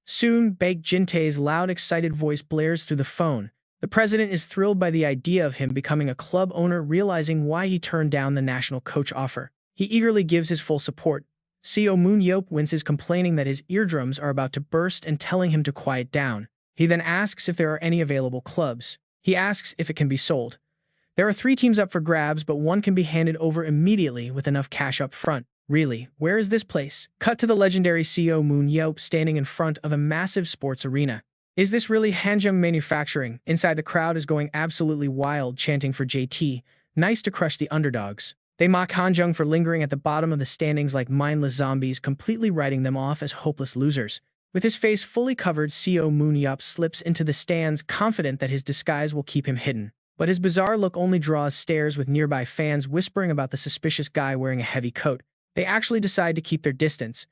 Soon, Baek Jin-tae's loud, excited voice blares through the phone. The president is thrilled by the idea of him becoming a club owner, realizing why he turned down the national coach offer. He eagerly gives his full support. Seo Moon-yeop winces, complaining that his eardrums are about to burst and telling him to quiet down. He then asks if there are any available clubs. He asks if it can be sold. There are 3 teams up for grabs, but one can be handed over immediately with enough cash up front. Really, where is this place? Cut to the legendary Seo Moon-yeop standing in front of a massive sports arena. Is this really Hanjung Manufacturing? Inside, the crowd is going absolutely wild, chanting for JT. Nice to crush the underdogs. They mock Hanjung for lingering at the bottom of the standings like mindless zombies, completely writing them off as hopeless losers. With his face fully covered, Seo Moon-yeop slips into the stands, confident that his disguise will keep him hidden. But his bizarre look only draws stares, with nearby fans whispering about the suspicious guy wearing a heavy coat. They actually decide to keep their distance.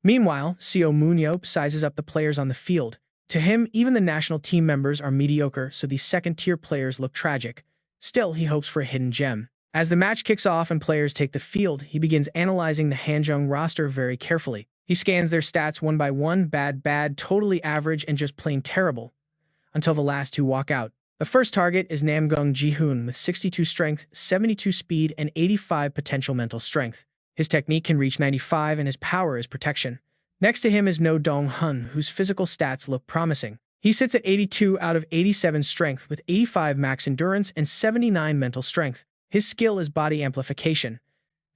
Meanwhile, Seo Moon-yeop sizes up the players on the field. To him, even the national team members are mediocre, so these second-tier players look tragic. Still, he hopes for a hidden gem. As the match kicks off and players take the field, he begins analyzing the Hanjung roster very carefully. He scans their stats one by one: bad, totally average, and just plain terrible, until the last 2 walk out. The first target is Namgung Ji-hoon with 62 strength, 72 speed, and 85 potential mental strength. His technique can reach 95 and his power is protection. Next to him is No Dong-hun, whose physical stats look promising. He sits at 82 out of 87 strength with 85 max endurance and 79 mental strength. His skill is body amplification.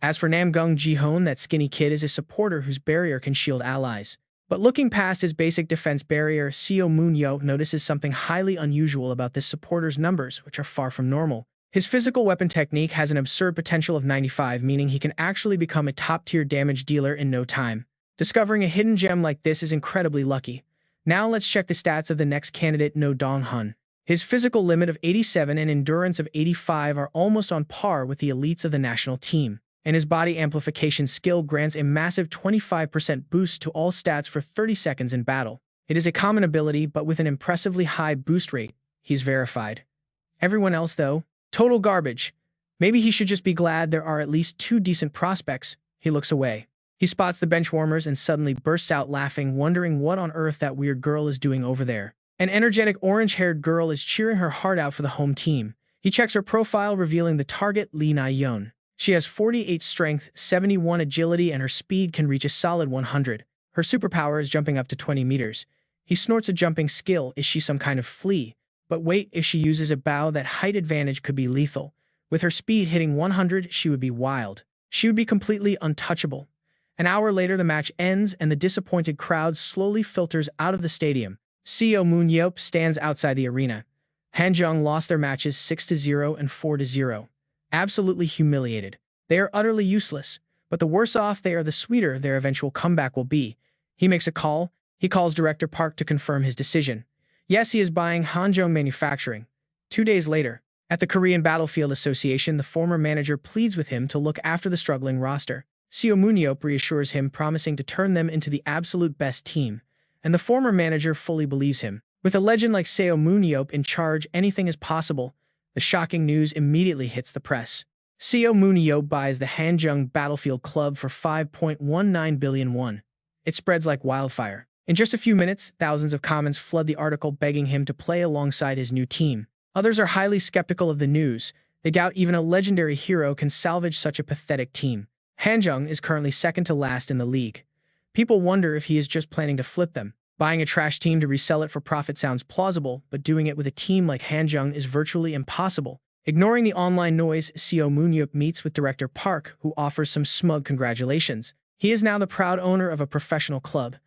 As for Namgung Ji-hoon, that skinny kid is a supporter whose barrier can shield allies. But looking past his basic defense barrier, Seo Moon-yeop notices something highly unusual about this supporter's numbers, which are far from normal. His physical weapon technique has an absurd potential of 95, meaning he can actually become a top-tier damage dealer in no time. Discovering a hidden gem like this is incredibly lucky. Now let's check the stats of the next candidate, No Dong-hun. His physical limit of 87 and endurance of 85 are almost on par with the elites of the national team, and his body amplification skill grants a massive 25% boost to all stats for 30 seconds in battle. It is a common ability, but with an impressively high boost rate. He's verified. Everyone else, though, total garbage. Maybe he should just be glad there are at least 2 decent prospects. He looks away. He spots the benchwarmers and suddenly bursts out laughing, wondering what on earth that weird girl is doing over there. An energetic orange-haired girl is cheering her heart out for the home team. He checks her profile, revealing the target, Lee Na-yeon. She has 48 strength, 71 agility, and her speed can reach a solid 100. Her superpower is jumping up to 20 meters. He snorts a jumping skill. Is she some kind of flea? But wait, if she uses a bow, that height advantage could be lethal. With her speed hitting 100, she would be wild. She would be completely untouchable. An hour later, the match ends, and the disappointed crowd slowly filters out of the stadium. Seo Moon-yeop stands outside the arena. Hanjung lost their matches 6-0 and 4-0. Absolutely humiliated. They are utterly useless, but the worse off they are, the sweeter their eventual comeback will be. He makes a call. He calls Director Park to confirm his decision. Yes, he is buying Hanjong Manufacturing. 2 days later, at the Korean Battlefield Association, the former manager pleads with him to look after the struggling roster. Seo Moon-yeop reassures him, promising to turn them into the absolute best team, and the former manager fully believes him. With a legend like Seo Moon-yeop in charge, anything is possible. The shocking news immediately hits the press. Seo Moon-yeop buys the Hanjong Battlefield Club for 5.19 billion won. It spreads like wildfire. In just a few minutes, thousands of comments flood the article begging him to play alongside his new team. Others are highly skeptical of the news. They doubt even a legendary hero can salvage such a pathetic team. Hanjong is currently second to last in the league. People wonder if he is just planning to flip them. Buying a trash team to resell it for profit sounds plausible, but doing it with a team like Hanjong is virtually impossible. Ignoring the online noise, Seo Moon-yeop meets with director Park, who offers some smug congratulations. He is now the proud owner of a professional club,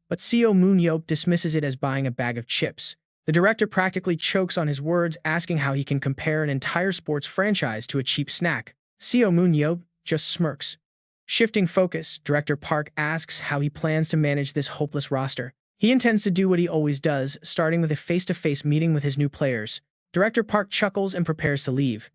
but Seo Moon-yeop dismisses it as buying a bag of chips. The director practically chokes on his words, asking how he can compare an entire sports franchise to a cheap snack. Seo Moon-yeop just smirks. Shifting focus, director Park asks how he plans to manage this hopeless roster. He intends to do what he always does, starting with a face-to-face meeting with his new players. Director Park chuckles and prepares to leave.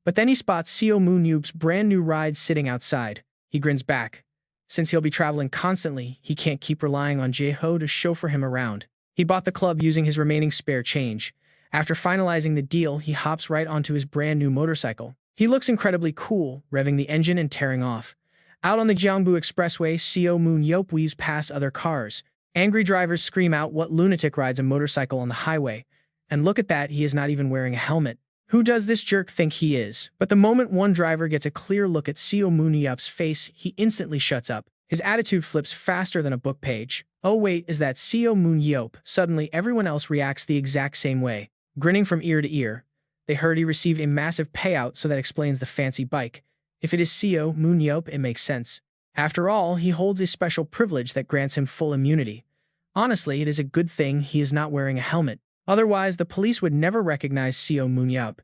But then he spots Seo Moon-yeop's brand new ride sitting outside. He grins back. Since he'll be traveling constantly, he can't keep relying on Jae-ho to chauffeur him around. He bought the club using his remaining spare change. After finalizing the deal, he hops right onto his brand new motorcycle. He looks incredibly cool, revving the engine and tearing off. Out on the Gyeongbu Expressway, Seo Moon-yeop weaves past other cars. Angry drivers scream out, "What lunatic rides a motorcycle on the highway?" And look at that, he is not even wearing a helmet. Who does this jerk think he is? But the moment one driver gets a clear look at Seo Moon-yeop's face, he instantly shuts up. His attitude flips faster than a book page. Oh wait, is that Seo Moon-yeop? Suddenly, everyone else reacts the exact same way. Grinning from ear to ear. They heard he received a massive payout, so that explains the fancy bike. If it is Seo Moon-yeop, it makes sense. After all, he holds a special privilege that grants him full immunity. Honestly, it is a good thing he is not wearing a helmet. Otherwise, the police would never recognize Seo Moon-yeop.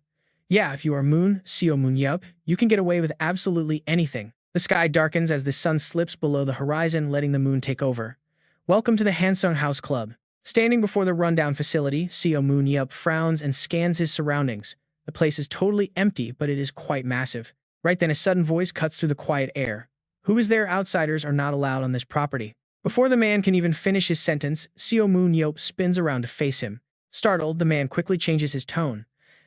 Yeah, if you are Seo Moon-yeop, you can get away with absolutely anything. The sky darkens as the sun slips below the horizon, letting the moon take over. Welcome to the Hansung House Club. Standing before the rundown facility, Seo Moon-yeop frowns and scans his surroundings. The place is totally empty, but it is quite massive. Right then, a sudden voice cuts through the quiet air. Who is there? Outsiders are not allowed on this property. Before the man can even finish his sentence, Seo Moon-yeop spins around to face him. Startled, the man quickly changes his tone.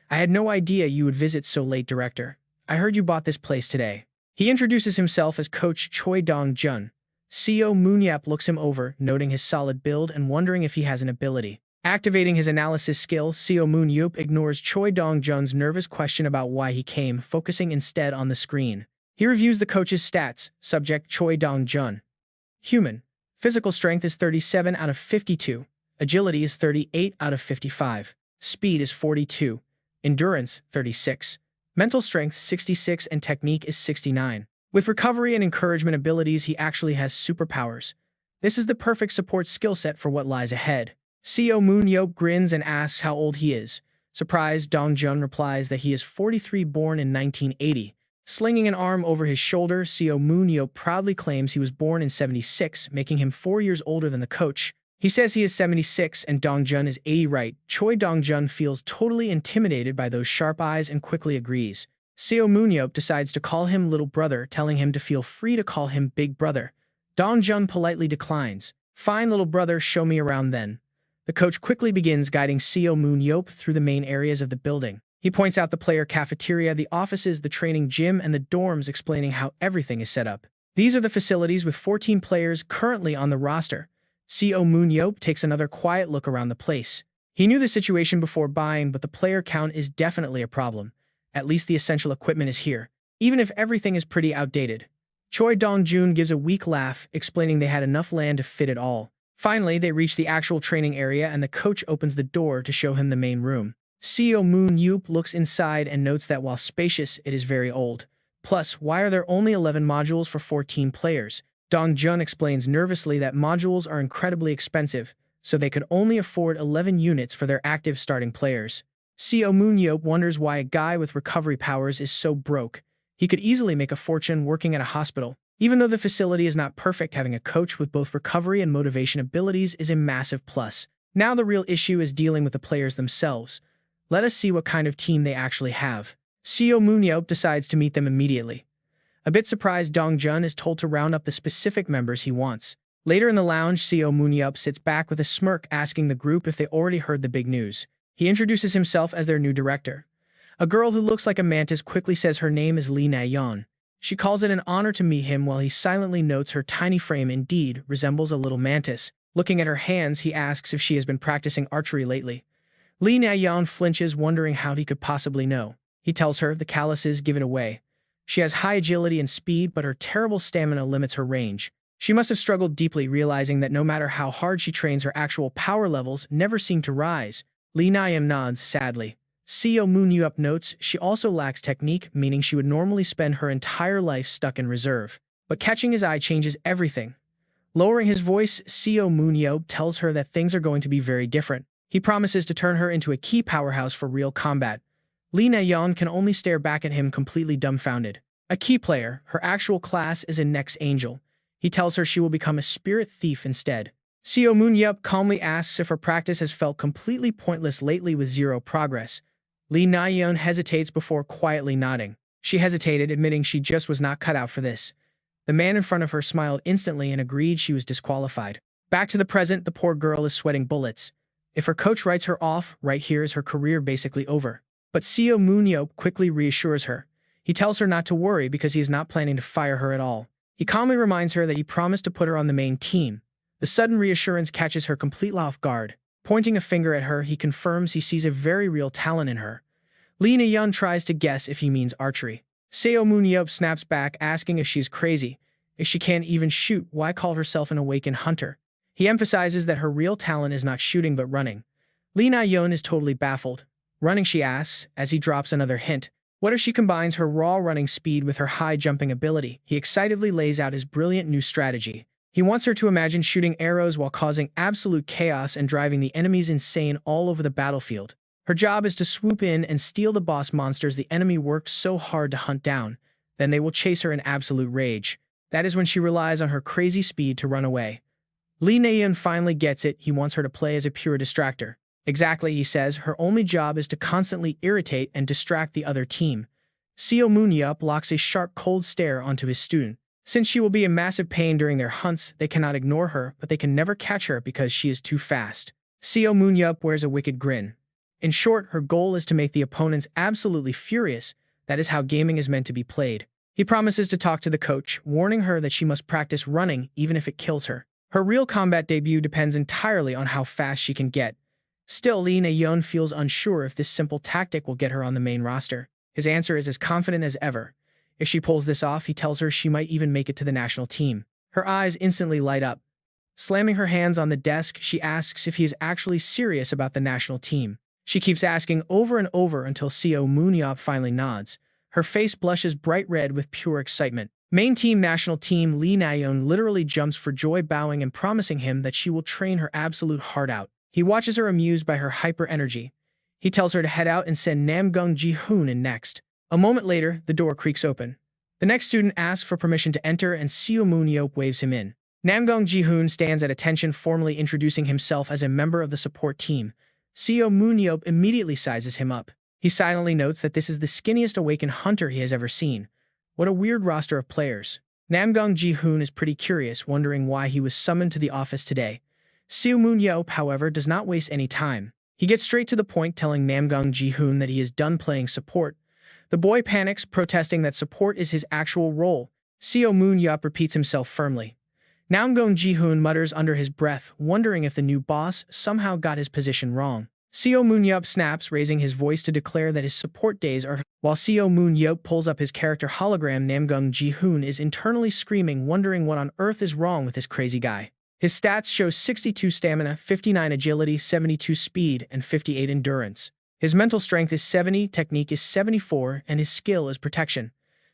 I had no idea you would visit so late, director. I heard you bought this place today. He introduces himself as Coach Choi Dong-jun. Seo Moon-yeop looks him over, noting his solid build and wondering if he has an ability. Activating his analysis skill, Seo Moon-yeop ignores Choi Dong-jun's nervous question about why he came, focusing instead on the screen. He reviews the coach's stats. Subject Choi Dong-jun. Human. Physical strength is 37 out of 52. Agility is 38 out of 55. Speed is 42. Endurance, 36. Mental strength, 66, and technique is 69. With recovery and encouragement abilities, he actually has superpowers. This is the perfect support skill set for what lies ahead. Seo Moon-yeop grins and asks how old he is. Surprised, Dong-jun replies that he is 43, born in 1980. Slinging an arm over his shoulder, Seo Moon-yeop proudly claims he was born in 76, making him 4 years older than the coach. He says he is 76 and Dong-jun is 80 right. Choi Dong-jun feels totally intimidated by those sharp eyes and quickly agrees. Seo Moon-yeop decides to call him little brother, telling him to feel free to call him big brother. Dong-jun politely declines. Fine, little brother, show me around then. The coach quickly begins guiding Seo Moon-yeop through the main areas of the building. He points out the player cafeteria, the offices, the training gym, and the dorms, explaining how everything is set up. These are the facilities with 14 players currently on the roster. Seo Moon-yeop takes another quiet look around the place. He knew the situation before buying, but the player count is definitely a problem. At least the essential equipment is here, even if everything is pretty outdated. Choi Dong-jun gives a weak laugh, explaining they had enough land to fit it all. Finally, they reach the actual training area and the coach opens the door to show him the main room. Seo Moon-yeop looks inside and notes that while spacious, it is very old. Plus, why are there only 11 modules for 14 players? Dong-jun explains nervously that modules are incredibly expensive, so they could only afford 11 units for their active starting players. Seo Moon-yeop wonders why a guy with recovery powers is so broke. He could easily make a fortune working at a hospital. Even though the facility is not perfect, having a coach with both recovery and motivation abilities is a massive plus. Now the real issue is dealing with the players themselves. Let us see what kind of team they actually have. Seo Moon-yeop decides to meet them immediately. A bit surprised, Dong-jun is told to round up the specific members he wants. Later in the lounge, Seo Moon-yeop sits back with a smirk, asking the group if they already heard the big news. He introduces himself as their new director. A girl who looks like a mantis quickly says her name is Lee Na-yeon. She calls it an honor to meet him while he silently notes her tiny frame indeed resembles a little mantis. Looking at her hands, he asks if she has been practicing archery lately. Lee Na-yeon flinches, wondering how he could possibly know. He tells her the calluses give it away. She has high agility and speed, but her terrible stamina limits her range. She must have struggled deeply, realizing that no matter how hard she trains, her actual power levels never seem to rise. Lee Na-yeon nods sadly. Seo Moon-yeop notes she also lacks technique, meaning she would normally spend her entire life stuck in reserve. But catching his eye changes everything. Lowering his voice, Seo Moon-yeop tells her that things are going to be very different. He promises to turn her into a key powerhouse for real combat. Lee Na-yeon can only stare back at him, completely dumbfounded. A key player, her actual class is a next angel. He tells her she will become a spirit thief instead. Seo Moon-yeop calmly asks if her practice has felt completely pointless lately with zero progress. Lee Na-yeon hesitates before quietly nodding. She hesitated, admitting she just was not cut out for this. The man in front of her smiled instantly and agreed she was disqualified. Back to the present, the poor girl is sweating bullets. If her coach writes her off, right here is her career basically over. But Seo Moon-yeop quickly reassures her. He tells her not to worry because he is not planning to fire her at all. He calmly reminds her that he promised to put her on the main team. The sudden reassurance catches her completely off guard. Pointing a finger at her, he confirms he sees a very real talent in her. Lee Na-yeon tries to guess if he means archery. Seo Moon-yeop snaps back, asking if she's crazy. If she can't even shoot, why call herself an awakened hunter? He emphasizes that her real talent is not shooting but running. Lee Na-yeon is totally baffled. Running, she asks, as he drops another hint. What if she combines her raw running speed with her high jumping ability? He excitedly lays out his brilliant new strategy. He wants her to imagine shooting arrows while causing absolute chaos and driving the enemies insane all over the battlefield. Her job is to swoop in and steal the boss monsters the enemy worked so hard to hunt down. Then they will chase her in absolute rage. That is when she relies on her crazy speed to run away. Lee Na-yeon finally gets it. He wants her to play as a pure distractor. Exactly, he says, her only job is to constantly irritate and distract the other team. Seo Moon-yeop locks a sharp, cold stare onto his student. Since she will be a massive pain during their hunts, they cannot ignore her, but they can never catch her because she is too fast. Seo Moon-yeop wears a wicked grin. In short, her goal is to make the opponents absolutely furious. That is how gaming is meant to be played. He promises to talk to the coach, warning her that she must practice running even if it kills her. Her real combat debut depends entirely on how fast she can get. Still, Lee Na-yeon feels unsure if this simple tactic will get her on the main roster. His answer is as confident as ever. If she pulls this off, he tells her she might even make it to the national team. Her eyes instantly light up. Slamming her hands on the desk, she asks if he is actually serious about the national team. She keeps asking over and over until Seo Moon-yeop finally nods. Her face blushes bright red with pure excitement. Main team, national team, Lee Na-yeon literally jumps for joy, bowing and promising him that she will train her absolute heart out. He watches her amused by her hyper energy. He tells her to head out and send Nam-gung Ji-hoon in next. A moment later, the door creaks open. The next student asks for permission to enter and Seo Moon-yeop waves him in. Nam-gung Ji-hoon stands at attention, formally introducing himself as a member of the support team. Seo Moon-yeop immediately sizes him up. He silently notes that this is the skinniest awakened hunter he has ever seen. What a weird roster of players. Nam-gung Ji-hoon is pretty curious, wondering why he was summoned to the office today. Seo Moon-yeop, however, does not waste any time. He gets straight to the point, telling Nam-gung Ji-hoon that he is done playing support. The boy panics, protesting that support is his actual role. Seo Moon-yeop repeats himself firmly. Nam-gung Ji-hoon mutters under his breath, wondering if the new boss somehow got his position wrong. Seo Moon-yeop snaps, raising his voice to declare that his support days are... While Seo Moon-yeop pulls up his character hologram, Nam-gung Ji-hoon is internally screaming, wondering what on earth is wrong with this crazy guy. His stats show 62 stamina, 59 agility, 72 speed, and 58 endurance. His mental strength is 70, technique is 74, and his skill is protection.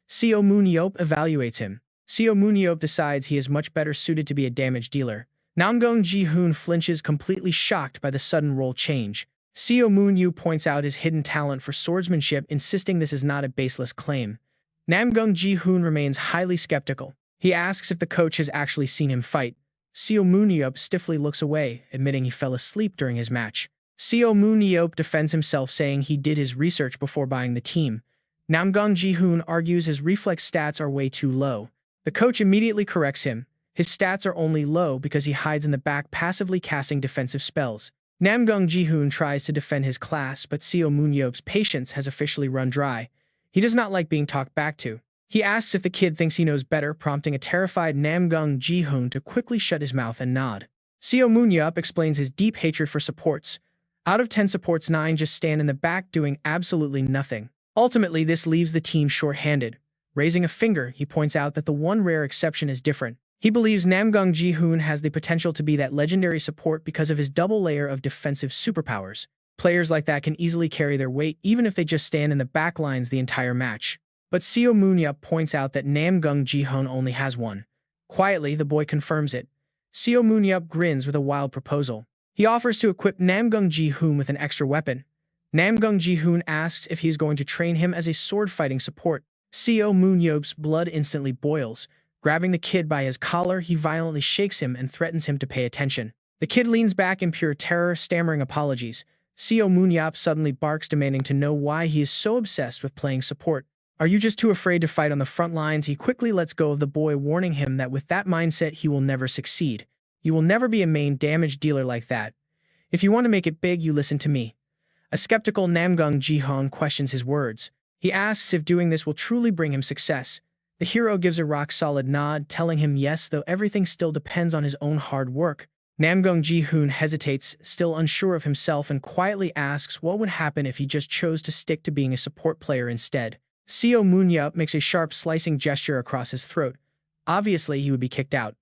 Seo Moon-yeop evaluates him. Seo Moon-yeop decides he is much better suited to be a damage dealer. Nam-gung Ji-hoon flinches, completely shocked by the sudden role change. Seo Moon-yeop points out his hidden talent for swordsmanship, insisting this is not a baseless claim. Nam-gung Ji-hoon remains highly skeptical. He asks if the coach has actually seen him fight. Seo Moon-yeop stiffly looks away, admitting he fell asleep during his match. Seo Moon-yeop defends himself, saying he did his research before buying the team. Namgung Ji-hoon argues his reflex stats are way too low. The coach immediately corrects him. His stats are only low because he hides in the back, passively casting defensive spells. Namgung Ji-hoon tries to defend his class, but Seo Moon-yeop's patience has officially run dry. He does not like being talked back to. He asks if the kid thinks he knows better, prompting a terrified Namgung Ji-hoon to quickly shut his mouth and nod. Seo Moon-yeop explains his deep hatred for supports. Out of 10 supports, 9 just stand in the back doing absolutely nothing. Ultimately, this leaves the team short-handed. Raising a finger, he points out that the one rare exception is different. He believes Namgung Ji-hoon has the potential to be that legendary support because of his double layer of defensive superpowers. Players like that can easily carry their weight even if they just stand in the back lines the entire match. But Seo Moon-yeop points out that Namgung Ji-hoon only has one. Quietly, the boy confirms it. Seo Moon-yeop grins with a wild proposal. He offers to equip Namgung Ji-hoon with an extra weapon. Namgung Ji-hoon asks if he is going to train him as a sword-fighting support. Seo Moon-yeop's blood instantly boils. Grabbing the kid by his collar, he violently shakes him and threatens him to pay attention. The kid leans back in pure terror, stammering apologies. Seo Moon-yeop suddenly barks, demanding to know why he is so obsessed with playing support. Are you just too afraid to fight on the front lines? He quickly lets go of the boy, warning him that with that mindset he will never succeed. You will never be a main damage dealer like that. If you want to make it big, you listen to me. A skeptical Namgung Ji-hoon questions his words. He asks if doing this will truly bring him success. The hero gives a rock-solid nod, telling him yes, though everything still depends on his own hard work. Namgung Ji-hoon hesitates, still unsure of himself, and quietly asks what would happen if he just chose to stick to being a support player instead. Seo Moon-yeop makes a sharp slicing gesture across his throat. Obviously, he would be kicked out.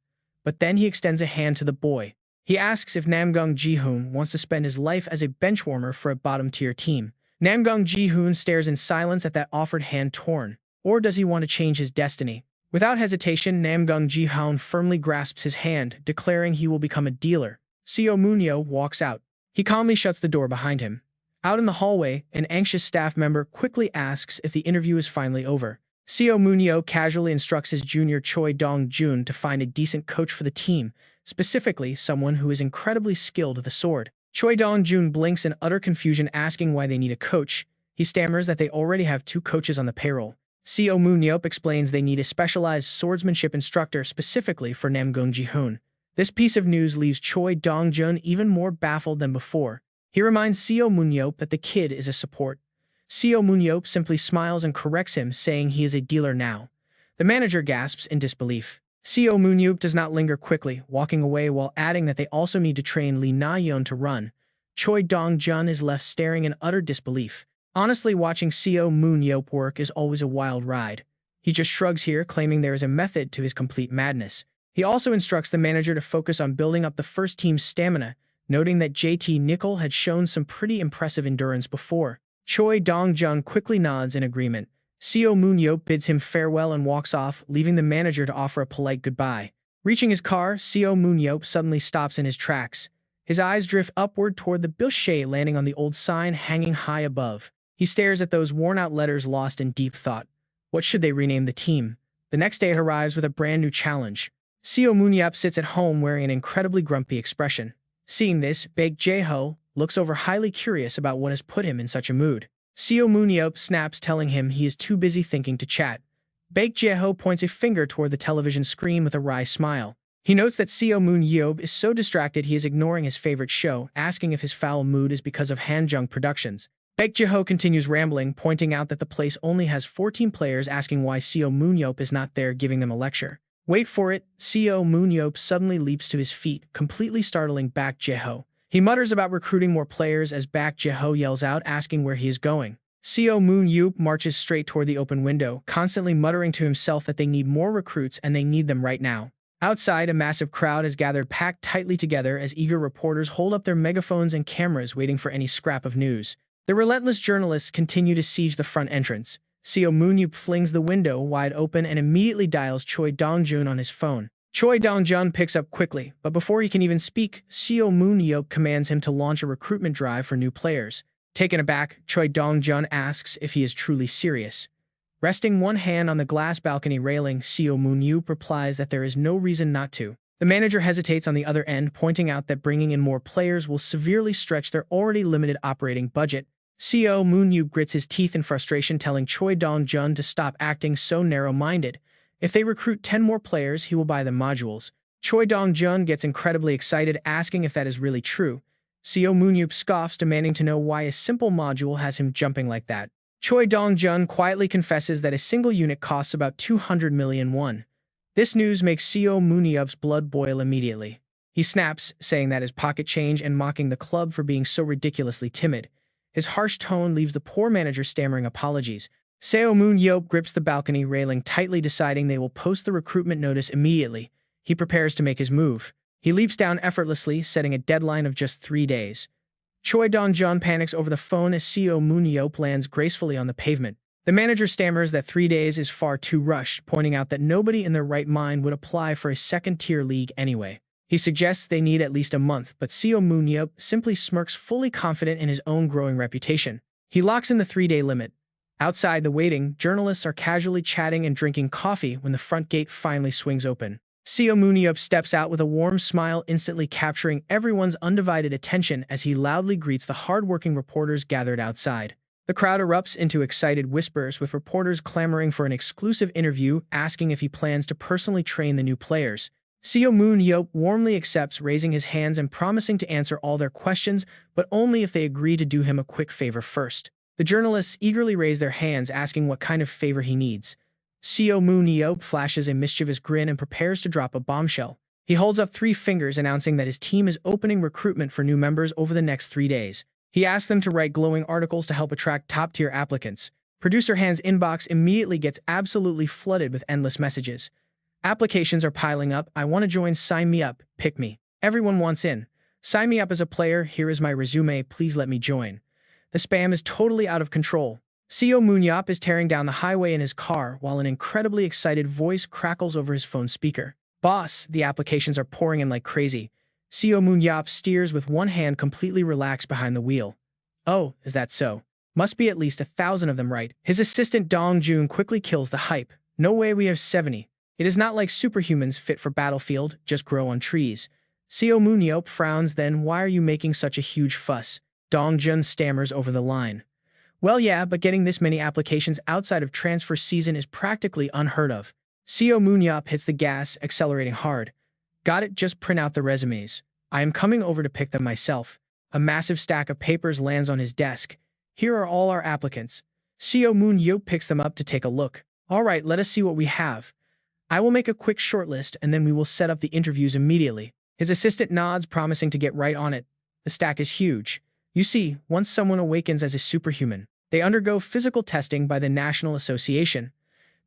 But then he extends a hand to the boy. He asks if Namgung Ji-hoon wants to spend his life as a benchwarmer for a bottom-tier team. Namgung Ji-hoon stares in silence at that offered hand, torn. Or does he want to change his destiny? Without hesitation, Namgung Ji-hoon firmly grasps his hand, declaring he will become a dealer. Seo Moon-yeop walks out. He calmly shuts the door behind him. Out in the hallway, an anxious staff member quickly asks if the interview is finally over. Seo Moon-yeop casually instructs his junior Choi Dong-jun to find a decent coach for the team, specifically someone who is incredibly skilled with a sword. Choi Dong-jun blinks in utter confusion, asking why they need a coach. He stammers that they already have 2 coaches on the payroll. Seo Moon-yeop explains they need a specialized swordsmanship instructor specifically for Namgung Ji-hoon. This piece of news leaves Choi Dong-jun even more baffled than before. He reminds Seo Moon-yeop that the kid is a support. Seo Moon-yeop simply smiles and corrects him, saying he is a dealer now. The manager gasps in disbelief. Seo Moon-yeop does not linger, quickly walking away while adding that they also need to train Lee Na-yeon to run. Choi Dong-jun is left staring in utter disbelief. Honestly, watching Seo Moon-yeop work is always a wild ride. He just shrugs here, claiming there is a method to his complete madness. He also instructs the manager to focus on building up the first team's stamina, noting that JT Nickel had shown some pretty impressive endurance before. Choi Dong-jun quickly nods in agreement. Seo Moon-yeop bids him farewell and walks off, leaving the manager to offer a polite goodbye. Reaching his car, Seo Moon-yeop suddenly stops in his tracks. His eyes drift upward toward the bush, landing on the old sign hanging high above. He stares at those worn-out letters, lost in deep thought. What should they rename the team? The next day arrives with a brand new challenge. Seo Moon-yeop sits at home wearing an incredibly grumpy expression. Seeing this, Baek Jae-ho looks over, highly curious about what has put him in such a mood. Seo Moon-yeop snaps, telling him he is too busy thinking to chat. Baek Jae-ho points a finger toward the television screen with a wry smile. He notes that Seo Moon-yeop is so distracted he is ignoring his favorite show, asking if his foul mood is because of Hanjung Productions. Baek Jae-ho continues rambling, pointing out that the place only has 14 players, asking why Seo Moon-yeop is not there giving them a lecture. Wait for it, Seo Moon-yeop suddenly leaps to his feet, completely startling Baek Jae-ho. He mutters about recruiting more players as Baek Jae-ho yells out, asking where he is going. Seo Moon-yeop marches straight toward the open window, constantly muttering to himself that they need more recruits and they need them right now. Outside, a massive crowd has gathered, packed tightly together as eager reporters hold up their megaphones and cameras, waiting for any scrap of news. The relentless journalists continue to siege the front entrance. Seo Moon-yeop flings the window wide open and immediately dials Choi Dong-jun on his phone. Choi Dong-jun picks up quickly, but before he can even speak, Seo Moon-yeop commands him to launch a recruitment drive for new players. Taken aback, Choi Dong-jun asks if he is truly serious. Resting one hand on the glass balcony railing, Seo Moon-yeop replies that there is no reason not to. The manager hesitates on the other end, pointing out that bringing in more players will severely stretch their already limited operating budget. Seo Moon-yeop grits his teeth in frustration, telling Choi Dong-jun to stop acting so narrow-minded. If they recruit 10 more players, he will buy them modules. Choi Dong-jun gets incredibly excited, asking if that is really true. Seo Moon-yeop scoffs, demanding to know why a simple module has him jumping like that. Choi Dong-jun quietly confesses that a single unit costs about 200 million won. This news makes Seo Moon-yeop's blood boil immediately. He snaps, saying that his pocket change and mocking the club for being so ridiculously timid. His harsh tone leaves the poor manager stammering apologies. Seo Moon-yeop grips the balcony railing tightly, deciding they will post the recruitment notice immediately. He prepares to make his move. He leaps down effortlessly, setting a deadline of just 3 days. Choi Dong-jun panics over the phone as Seo Moon-yeop lands gracefully on the pavement. The manager stammers that 3 days is far too rushed, pointing out that nobody in their right mind would apply for a second-tier league anyway. He suggests they need at least a month, but Seo Moon-yeop simply smirks, fully confident in his own growing reputation. He locks in the 3-day limit. Outside, the waiting journalists are casually chatting and drinking coffee when the front gate finally swings open. Seo Moon-yeop steps out with a warm smile, instantly capturing everyone's undivided attention as he loudly greets the hard-working reporters gathered outside. The crowd erupts into excited whispers, with reporters clamoring for an exclusive interview, asking if he plans to personally train the new players. Seo Moon-yeop warmly accepts, raising his hands and promising to answer all their questions, but only if they agree to do him a quick favor first. The journalists eagerly raise their hands, asking what kind of favor he needs. Seo Moon-yeop flashes a mischievous grin and prepares to drop a bombshell. He holds up 3 fingers, announcing that his team is opening recruitment for new members over the next 3 days. He asks them to write glowing articles to help attract top-tier applicants. Producer Han's inbox immediately gets absolutely flooded with endless messages. Applications are piling up. I want to join. Sign me up. Pick me. Everyone wants in. Sign me up as a player. Here is my resume. Please let me join. The spam is totally out of control. Seo Moon-yeop is tearing down the highway in his car while an incredibly excited voice crackles over his phone speaker. Boss, the applications are pouring in like crazy. Seo Moon-yeop steers with one hand, completely relaxed behind the wheel. Oh, is that so? Must be at least 1,000 of them, right? His assistant Dong-jun quickly kills the hype. No way, we have 70. It is not like superhumans fit for Battlefield, just grow on trees. Seo Moon-yeop frowns, then why are you making such a huge fuss? Dong-jun stammers over the line. Well yeah, but getting this many applications outside of transfer season is practically unheard of. Seo Moon-yeop hits the gas, accelerating hard. Got it, just print out the resumes. I am coming over to pick them myself. A massive stack of papers lands on his desk. Here are all our applicants. Seo Moon-yeop picks them up to take a look. All right, let us see what we have. I will make a quick shortlist and then we will set up the interviews immediately. His assistant nods, promising to get right on it. The stack is huge. You see, once someone awakens as a superhuman, they undergo physical testing by the National Association.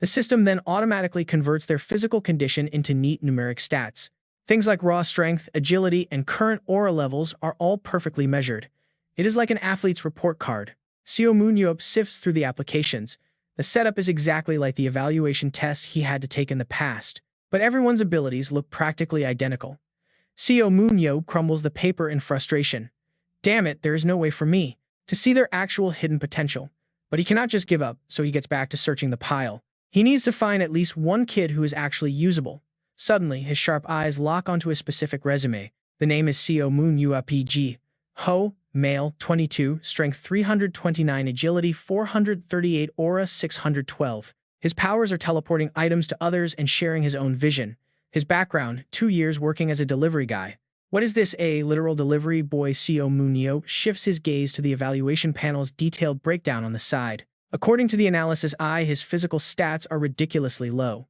The system then automatically converts their physical condition into neat numeric stats. Things like raw strength, agility, and current aura levels are all perfectly measured. It is like an athlete's report card. Seo Moon-yeop sifts through the applications. The setup is exactly like the evaluation tests he had to take in the past, but everyone's abilities look practically identical. Seo Moon-yeop crumbles the paper in frustration. Damn it, there is no way for me to see their actual hidden potential. But he cannot just give up, so he gets back to searching the pile. He needs to find at least one kid who is actually usable. Suddenly, his sharp eyes lock onto a specific resume. The name is Seo Moon-yeop PG. Ho, male, 22, strength 329, agility 438, aura 612. His powers are teleporting items to others and sharing his own vision. His background, 2 years working as a delivery guy. What is this, a literal delivery boy? Seo Moon-yeop shifts his gaze to the evaluation panel's detailed breakdown on the side. According to the analysis eye, his physical stats are ridiculously low.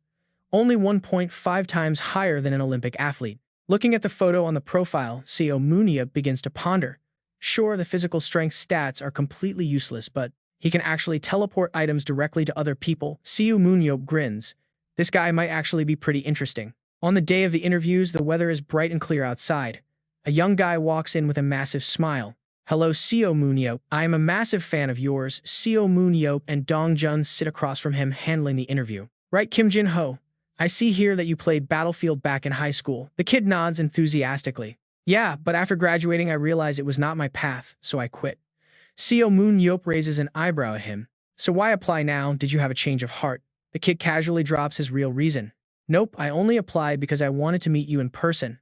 Only 1.5 times higher than an Olympic athlete. Looking at the photo on the profile, Seo Moon-yeop begins to ponder. Sure, the physical strength stats are completely useless, but he can actually teleport items directly to other people. Seo Moon-yeop grins. This guy might actually be pretty interesting. On the day of the interviews, the weather is bright and clear outside. A young guy walks in with a massive smile. Hello, Seo Moon-yeop. I am a massive fan of yours. Seo Moon-yeop and Dong-jun sit across from him, handling the interview. Right, Kim Jin-ho? I see here that you played Battlefield back in high school. The kid nods enthusiastically. Yeah, but after graduating I realized it was not my path, so I quit. Seo Moon-yeop raises an eyebrow at him. So why apply now? Did you have a change of heart? The kid casually drops his real reason. Nope, I only applied because I wanted to meet you in person.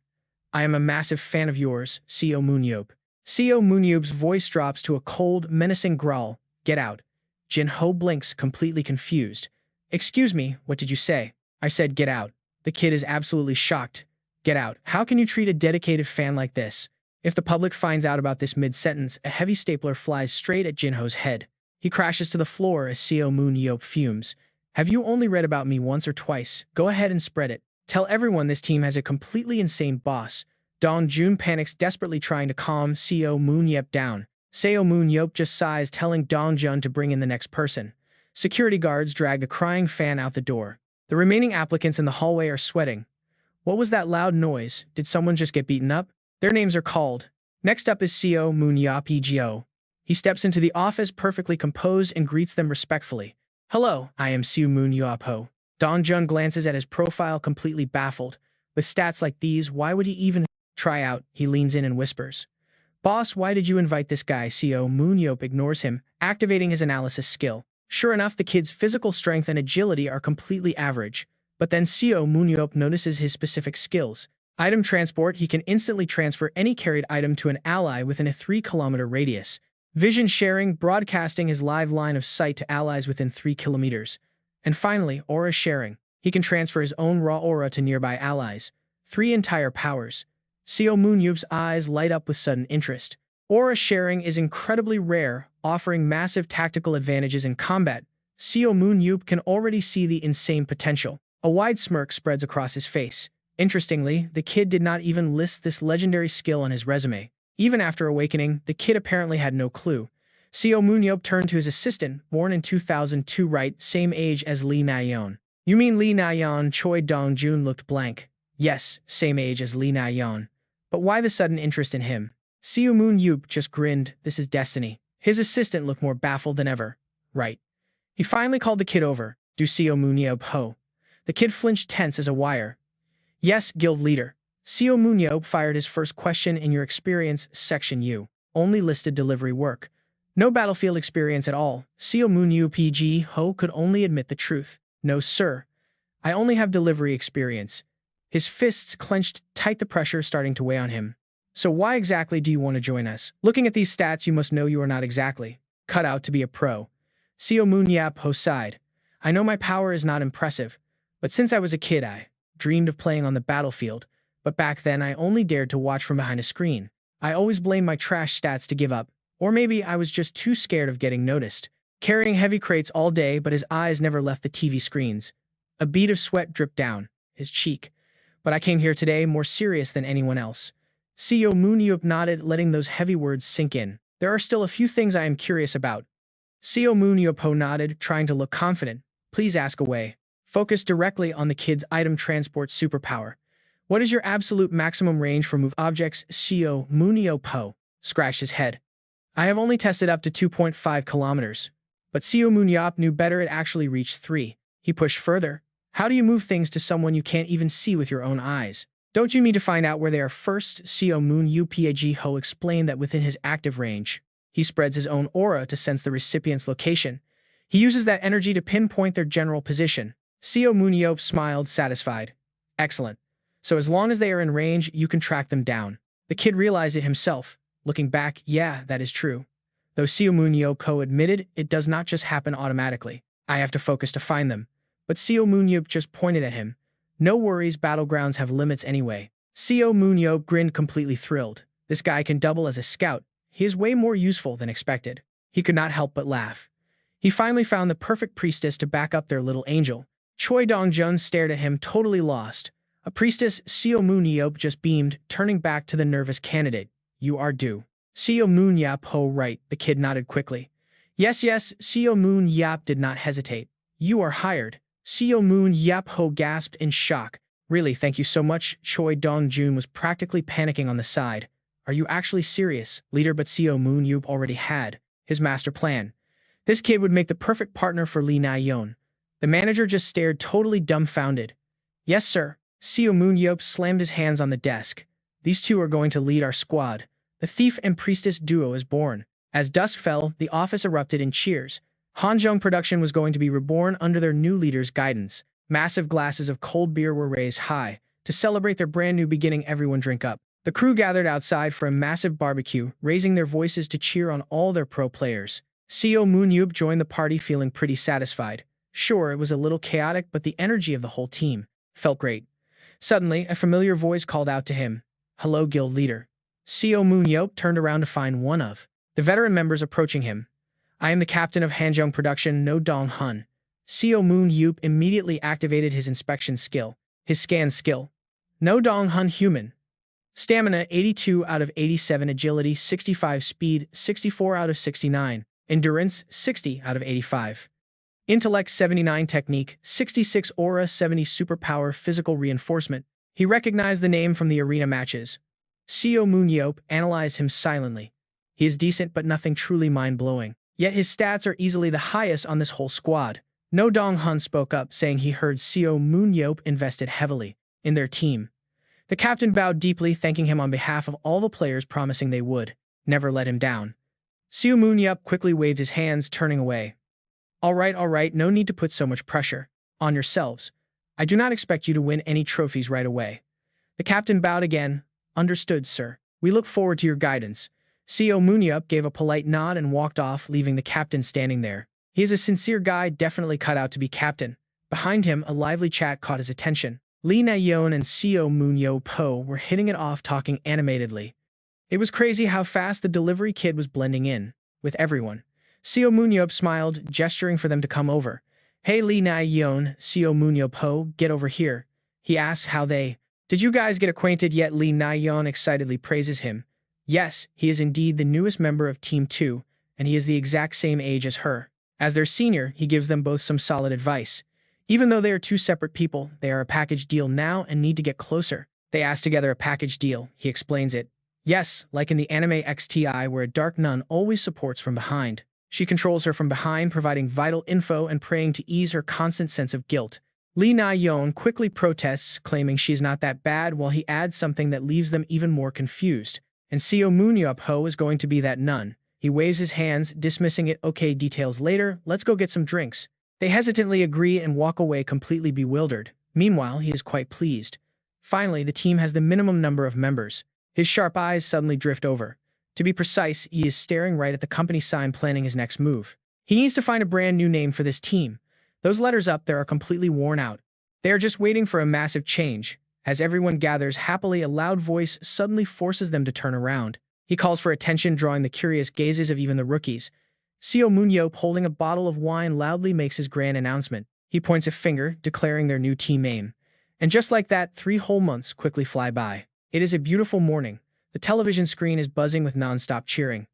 I am a massive fan of yours, Seo Moon-yeop. Seo Moon-yeop's voice drops to a cold, menacing growl. Get out. Jin-ho blinks, completely confused. Excuse me, what did you say? I said get out. The kid is absolutely shocked. Get out. How can you treat a dedicated fan like this? If the public finds out about this mid-sentence, a heavy stapler flies straight at Jin-ho's head. He crashes to the floor as Seo Moon-yeop fumes. Have you only read about me once or twice? Go ahead and spread it. Tell everyone this team has a completely insane boss. Dong-jun panics, desperately trying to calm Seo Moon-yeop down. Seo Moon-yeop just sighs, telling Dong-jun to bring in the next person. Security guards drag the crying fan out the door. The remaining applicants in the hallway are sweating. What was that loud noise? Did someone just get beaten up? Their names are called. Next up is Seo Moon-yeop EGO. He steps into the office perfectly composed and greets them respectfully. Hello, I am Seo Moon-yeop Ho. Dong-jun glances at his profile, completely baffled. With stats like these, why would he even try out? He leans in and whispers. Boss, why did you invite this guy? Seo Moon-yeop ignores him, activating his analysis skill. Sure enough, the kid's physical strength and agility are completely average. But then Seo Moon-yeop notices his specific skills. Item transport, he can instantly transfer any carried item to an ally within a 3-kilometer radius. Vision sharing, broadcasting his live line of sight to allies within 3 kilometers. And finally, aura sharing. He can transfer his own raw aura to nearby allies. 3 entire powers. Seo Moon-yeop's eyes light up with sudden interest. Aura sharing is incredibly rare, offering massive tactical advantages in combat. Seo Moon-yeop can already see the insane potential. A wide smirk spreads across his face. Interestingly, the kid did not even list this legendary skill on his resume. Even after awakening, the kid apparently had no clue. Seo Moon-yeop turned to his assistant, born in 2002, right, same age as Lee Na-yeon. You mean Lee Na-yeon? Choi Dong-jun looked blank. Yes, same age as Lee Na-yeon. But why the sudden interest in him? Seo Moon-yeop just grinned. This is destiny. His assistant looked more baffled than ever. Right. He finally called the kid over. Do Seo Moon-yeop Ho. The kid flinched, tense as a wire. Yes, guild leader. Seo Moon-yeop fired his first question. In your experience, section U. Only listed delivery work. No battlefield experience at all. Seo Moon-yeop PG Ho could only admit the truth. No, sir. I only have delivery experience. His fists clenched tight, the pressure starting to weigh on him. So why exactly do you want to join us? Looking at these stats, you must know you are not exactly cut out to be a pro. Seo Moon-yeop Ho sighed. I know my power is not impressive, but since I was a kid I dreamed of playing on the battlefield, but back then I only dared to watch from behind a screen. I always blamed my trash stats to give up, or maybe I was just too scared of getting noticed. Carrying heavy crates all day, but his eyes never left the TV screens. A bead of sweat dripped down his cheek. But I came here today more serious than anyone else. Seo Moon-yeop nodded, letting those heavy words sink in. There are still a few things I am curious about. Seo Moon-yeop Ho nodded, trying to look confident. Please ask away. Focus directly on the kid's item transport superpower. What is your absolute maximum range for move objects? Seo Moon-yeop Ho scratched his head. I have only tested up to 2.5 kilometers. But Seo Moon-yeop knew better, it actually reached 3. He pushed further. How do you move things to someone you can't even see with your own eyes? Don't you need to find out where they are first? Seo Moon-yeop Ho explained that within his active range, he spreads his own aura to sense the recipient's location. He uses that energy to pinpoint their general position. Seo Moon-yeop smiled, satisfied. Excellent. So as long as they are in range, you can track them down. The kid realized it himself. Looking back, yeah, that is true. Though Seo Moon-yeop Ho admitted, it does not just happen automatically. I have to focus to find them. But Seo Moon-yeop just pointed at him. No worries, battlegrounds have limits anyway. Seo Moon-yeop grinned, completely thrilled. This guy can double as a scout. He is way more useful than expected. He could not help but laugh. He finally found the perfect priestess to back up their little angel. Choi Dong-jun stared at him, totally lost. A priestess? Seo Moon-yeop just beamed, turning back to the nervous candidate. You are due. Seo Moon-yeop Ho, right? The kid nodded quickly. Yes, Seo Moon-yeop did not hesitate. You are hired. Seo Moon-yeop Ho gasped in shock. Really, thank you so much. Choi Dong-jun was practically panicking on the side. Are you actually serious, leader? But Seo Moon-yeop already had his master plan. This kid would make the perfect partner for Lee Na-yeon. The manager just stared, totally dumbfounded. Yes, sir. Seo Moon-yeop slammed his hands on the desk. These two are going to lead our squad. The thief and priestess duo is born. As dusk fell, the office erupted in cheers. Hanjong production was going to be reborn under their new leader's guidance. Massive glasses of cold beer were raised high. To celebrate their brand new beginning, everyone drank up. The crew gathered outside for a massive barbecue, raising their voices to cheer on all their pro players. Seo Moon-yeop joined the party feeling pretty satisfied. Sure, it was a little chaotic, but the energy of the whole team felt great. Suddenly, a familiar voice called out to him, "Hello, guild leader." Seo Moon-yeop turned around to find one of the veteran members approaching him. "I am the captain of Hanjong Production, No Dong-hun." Seo Moon-yeop immediately activated his inspection skill, his scan skill. No Dong-hun human. Stamina 82 out of 87, agility 65, speed 64 out of 69, endurance 60 out of 85. Intellect 79, technique 66, aura 70, superpower, physical reinforcement. He recognized the name from the arena matches. Seo Moon-yeop analyzed him silently. He is decent but nothing truly mind-blowing. Yet his stats are easily the highest on this whole squad. No Dong-hun spoke up, saying he heard Seo Moon-yeop invested heavily in their team. The captain bowed deeply, thanking him on behalf of all the players, promising they would never let him down. Seo Moon-yeop quickly waved his hands, turning away. All right, no need to put so much pressure on yourselves. I do not expect you to win any trophies right away." The captain bowed again. "Understood, sir. We look forward to your guidance." Seo Moon-yeop gave a polite nod and walked off, leaving the captain standing there. He is a sincere guy, definitely cut out to be captain. Behind him, a lively chat caught his attention. Lee Na-yeon and Seo Moon-yeop were hitting it off, talking animatedly. It was crazy how fast the delivery kid was blending in with everyone. Seo Moon-yeop smiled, gesturing for them to come over. "Hey, Lee Na-yeon, Seo Moon-yeop, get over here." He asked how they. "Did you guys get acquainted yet?" Lee Na-yeon excitedly praises him. Yes, he is indeed the newest member of Team 2, and he is the exact same age as her. As their senior, he gives them both some solid advice. Even though they are two separate people, they are a package deal now and need to get closer. They ask together a package deal. He explains it. Yes, like in the anime XTI, where a dark nun always supports from behind. She controls her from behind, providing vital info and praying to ease her constant sense of guilt. Lee Na-yeon quickly protests, claiming she is not that bad, while he adds something that leaves them even more confused. And Seo Moon-yeop is going to be that nun. He waves his hands, dismissing it. "Okay, details later. Let's go get some drinks." They hesitantly agree and walk away completely bewildered. Meanwhile, he is quite pleased. Finally, the team has the minimum number of members. His sharp eyes suddenly drift over. To be precise, he is staring right at the company sign, planning his next move. He needs to find a brand new name for this team. Those letters up there are completely worn out. They are just waiting for a massive change. As everyone gathers happily, a loud voice suddenly forces them to turn around. He calls for attention, drawing the curious gazes of even the rookies. Seo Moon-yeop, holding a bottle of wine, loudly makes his grand announcement. He points a finger, declaring their new team name. And just like that, 3 whole months quickly fly by. It is a beautiful morning. The television screen is buzzing with non-stop cheering.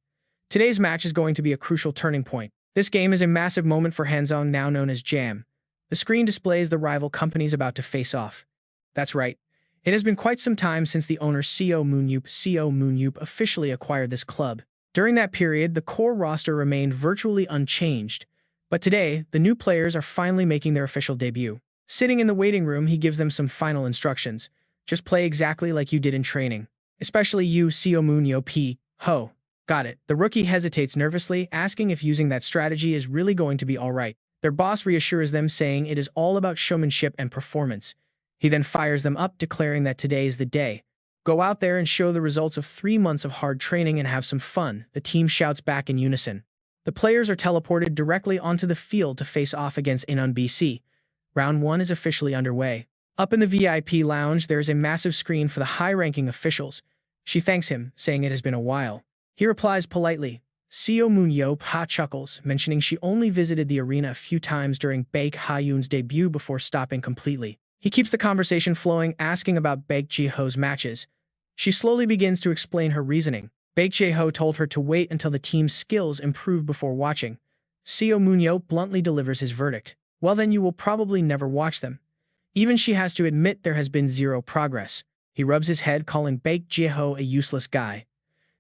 Today's match is going to be a crucial turning point. This game is a massive moment for Hanzong, now known as Jam. The screen displays the rival companies about to face off. That's right. It has been quite some time since the owner Seo Moon-yeop officially acquired this club. During that period, the core roster remained virtually unchanged. But today, the new players are finally making their official debut. Sitting in the waiting room, he gives them some final instructions. Just play exactly like you did in training. Especially you, Seo Moon-yeop. Ho. Got it. The rookie hesitates nervously, asking if using that strategy is really going to be alright. Their boss reassures them, saying it is all about showmanship and performance. He then fires them up, declaring that today is the day. Go out there and show the results of 3 months of hard training and have some fun, the team shouts back in unison. The players are teleported directly onto the field to face off against Inon BC. Round 1 is officially underway. Up in the VIP lounge, there is a massive screen for the high-ranking officials. She thanks him, saying it has been a while. He replies politely. Seo Moon-yeop chuckles, mentioning she only visited the arena a few times during Baek Ha-yoon's debut before stopping completely. He keeps the conversation flowing, asking about Baek Ji-ho's matches. She slowly begins to explain her reasoning. Baek Ji-ho told her to wait until the team's skills improved before watching. Seo Moon-yeop bluntly delivers his verdict. Well, then you will probably never watch them. Even she has to admit there has been zero progress. He rubs his head, calling Baek Ji-ho a useless guy.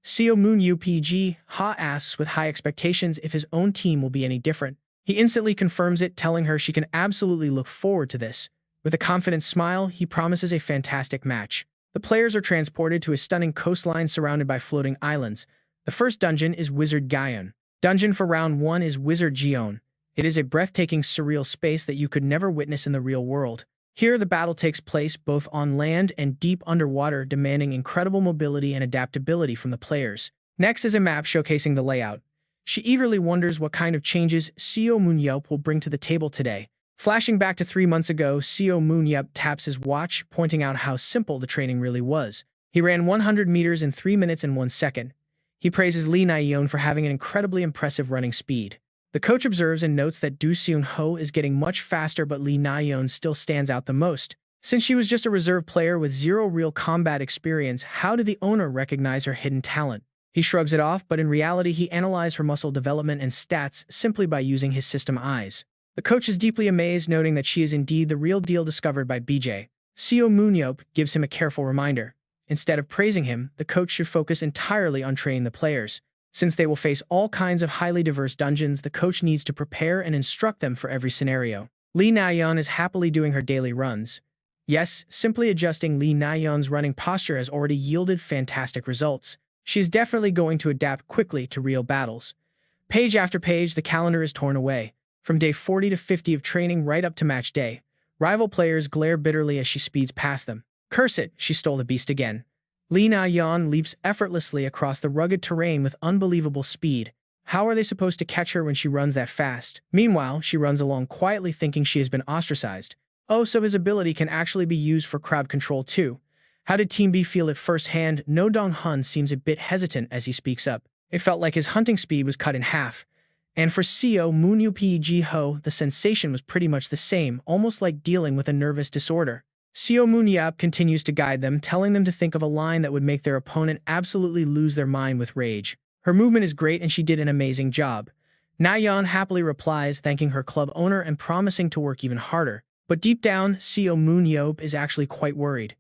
Seo Moon-yeop asks with high expectations if his own team will be any different. He instantly confirms it, telling her she can absolutely look forward to this. With a confident smile, he promises a fantastic match. The players are transported to a stunning coastline surrounded by floating islands. The first dungeon is Wizard Gyeon. Dungeon for round 1 is Wizard Jeon. It is a breathtaking, surreal space that you could never witness in the real world. Here, the battle takes place both on land and deep underwater, demanding incredible mobility and adaptability from the players. Next is a map showcasing the layout. She eagerly wonders what kind of changes Seo Moon-yeop will bring to the table today. Flashing back to 3 months ago, Seo Moon-yeop taps his watch, pointing out how simple the training really was. He ran 100 meters in 3 minutes and 1 second. He praises Lee Na-yeon for having an incredibly impressive running speed. The coach observes and notes that Do Seun-ho is getting much faster, but Lee Na-yeon still stands out the most. Since she was just a reserve player with zero real combat experience, how did the owner recognize her hidden talent? He shrugs it off, but in reality he analyzed her muscle development and stats simply by using his system eyes. The coach is deeply amazed, noting that she is indeed the real deal discovered by BJ. Seo Moon-yeop gives him a careful reminder. Instead of praising him, the coach should focus entirely on training the players. Since they will face all kinds of highly diverse dungeons, the coach needs to prepare and instruct them for every scenario. Lee Na-yeon is happily doing her daily runs. Yes, simply adjusting Lee Na-yeon's running posture has already yielded fantastic results. She is definitely going to adapt quickly to real battles. Page after page, the calendar is torn away. From day 40 to 50 of training right up to match day, rival players glare bitterly as she speeds past them. Curse it, she stole the beast again. Lee Na-yeon leaps effortlessly across the rugged terrain with unbelievable speed. How are they supposed to catch her when she runs that fast? Meanwhile, she runs along quietly, thinking she has been ostracized. Oh, so his ability can actually be used for crowd control too. How did Team B feel it firsthand? No Dong-hun seems a bit hesitant as he speaks up. It felt like his hunting speed was cut in half. And for Seo Moon-yeop, the sensation was pretty much the same, almost like dealing with a nervous disorder. Seo Moon-yeop continues to guide them, telling them to think of a line that would make their opponent absolutely lose their mind with rage. Her movement is great and she did an amazing job. Na-yeon happily replies, thanking her club owner and promising to work even harder. But deep down, Seo Moon-yeop is actually quite worried.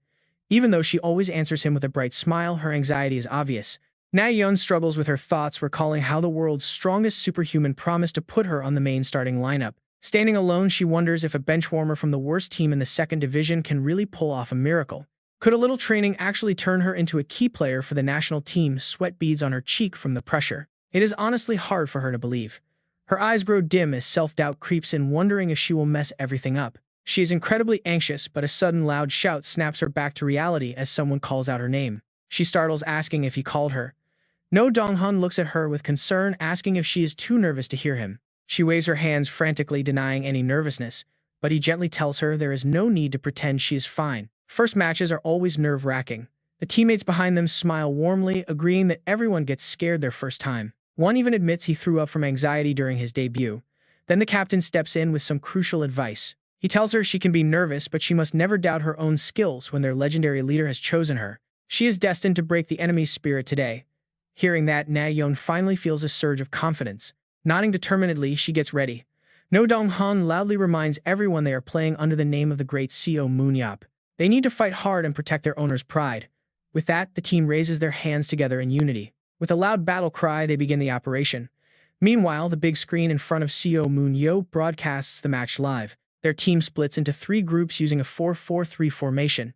Even though she always answers him with a bright smile, her anxiety is obvious. Na-yeon struggles with her thoughts, recalling how the world's strongest superhuman promised to put her on the main starting lineup. Standing alone, she wonders if a benchwarmer from the worst team in the second division can really pull off a miracle. Could a little training actually turn her into a key player for the national team? Sweat beads on her cheek from the pressure. It is honestly hard for her to believe. Her eyes grow dim as self-doubt creeps in, wondering if she will mess everything up. She is incredibly anxious, but a sudden loud shout snaps her back to reality as someone calls out her name. She startles, asking if he called her. No Dong-hun looks at her with concern, asking if she is too nervous to hear him. She waves her hands frantically, denying any nervousness, but he gently tells her there is no need to pretend she is fine. First matches are always nerve-wracking. The teammates behind them smile warmly, agreeing that everyone gets scared their first time. One even admits he threw up from anxiety during his debut. Then the captain steps in with some crucial advice. He tells her she can be nervous, but she must never doubt her own skills when their legendary leader has chosen her. She is destined to break the enemy's spirit today. Hearing that, Na-yeon finally feels a surge of confidence. Nodding determinedly, she gets ready. No Dong-hun loudly reminds everyone they are playing under the name of the great Seo Moon-yeop. They need to fight hard and protect their owner's pride. With that, the team raises their hands together in unity. With a loud battle cry, they begin the operation. Meanwhile, the big screen in front of Seo Moon-yeop broadcasts the match live. Their team splits into 3 groups using a 4-4-3 formation.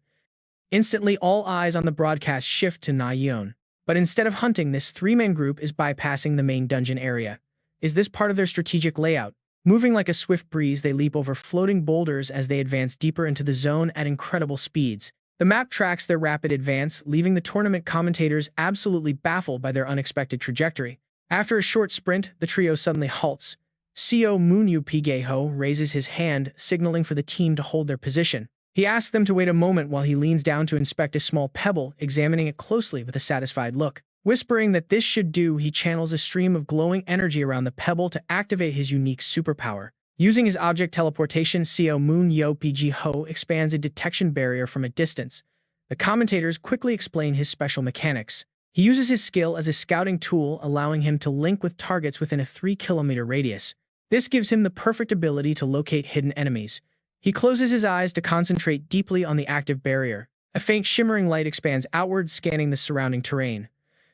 Instantly, all eyes on the broadcast shift to Na-yeon. But instead of hunting, this 3-man group is bypassing the main dungeon area. Is this part of their strategic layout? Moving like a swift breeze, they leap over floating boulders as they advance deeper into the zone at incredible speeds. The map tracks their rapid advance, leaving the tournament commentators absolutely baffled by their unexpected trajectory. After a short sprint, the trio suddenly halts. Seo Moon-yeop raises his hand, signaling for the team to hold their position. He asks them to wait a moment while he leans down to inspect a small pebble, examining it closely with a satisfied look. Whispering that this should do, he channels a stream of glowing energy around the pebble to activate his unique superpower. Using his object teleportation, Seo Moon-yeop expands a detection barrier from a distance. The commentators quickly explain his special mechanics. He uses his skill as a scouting tool, allowing him to link with targets within a 3-kilometer radius. This gives him the perfect ability to locate hidden enemies. He closes his eyes to concentrate deeply on the active barrier. A faint shimmering light expands outward, scanning the surrounding terrain.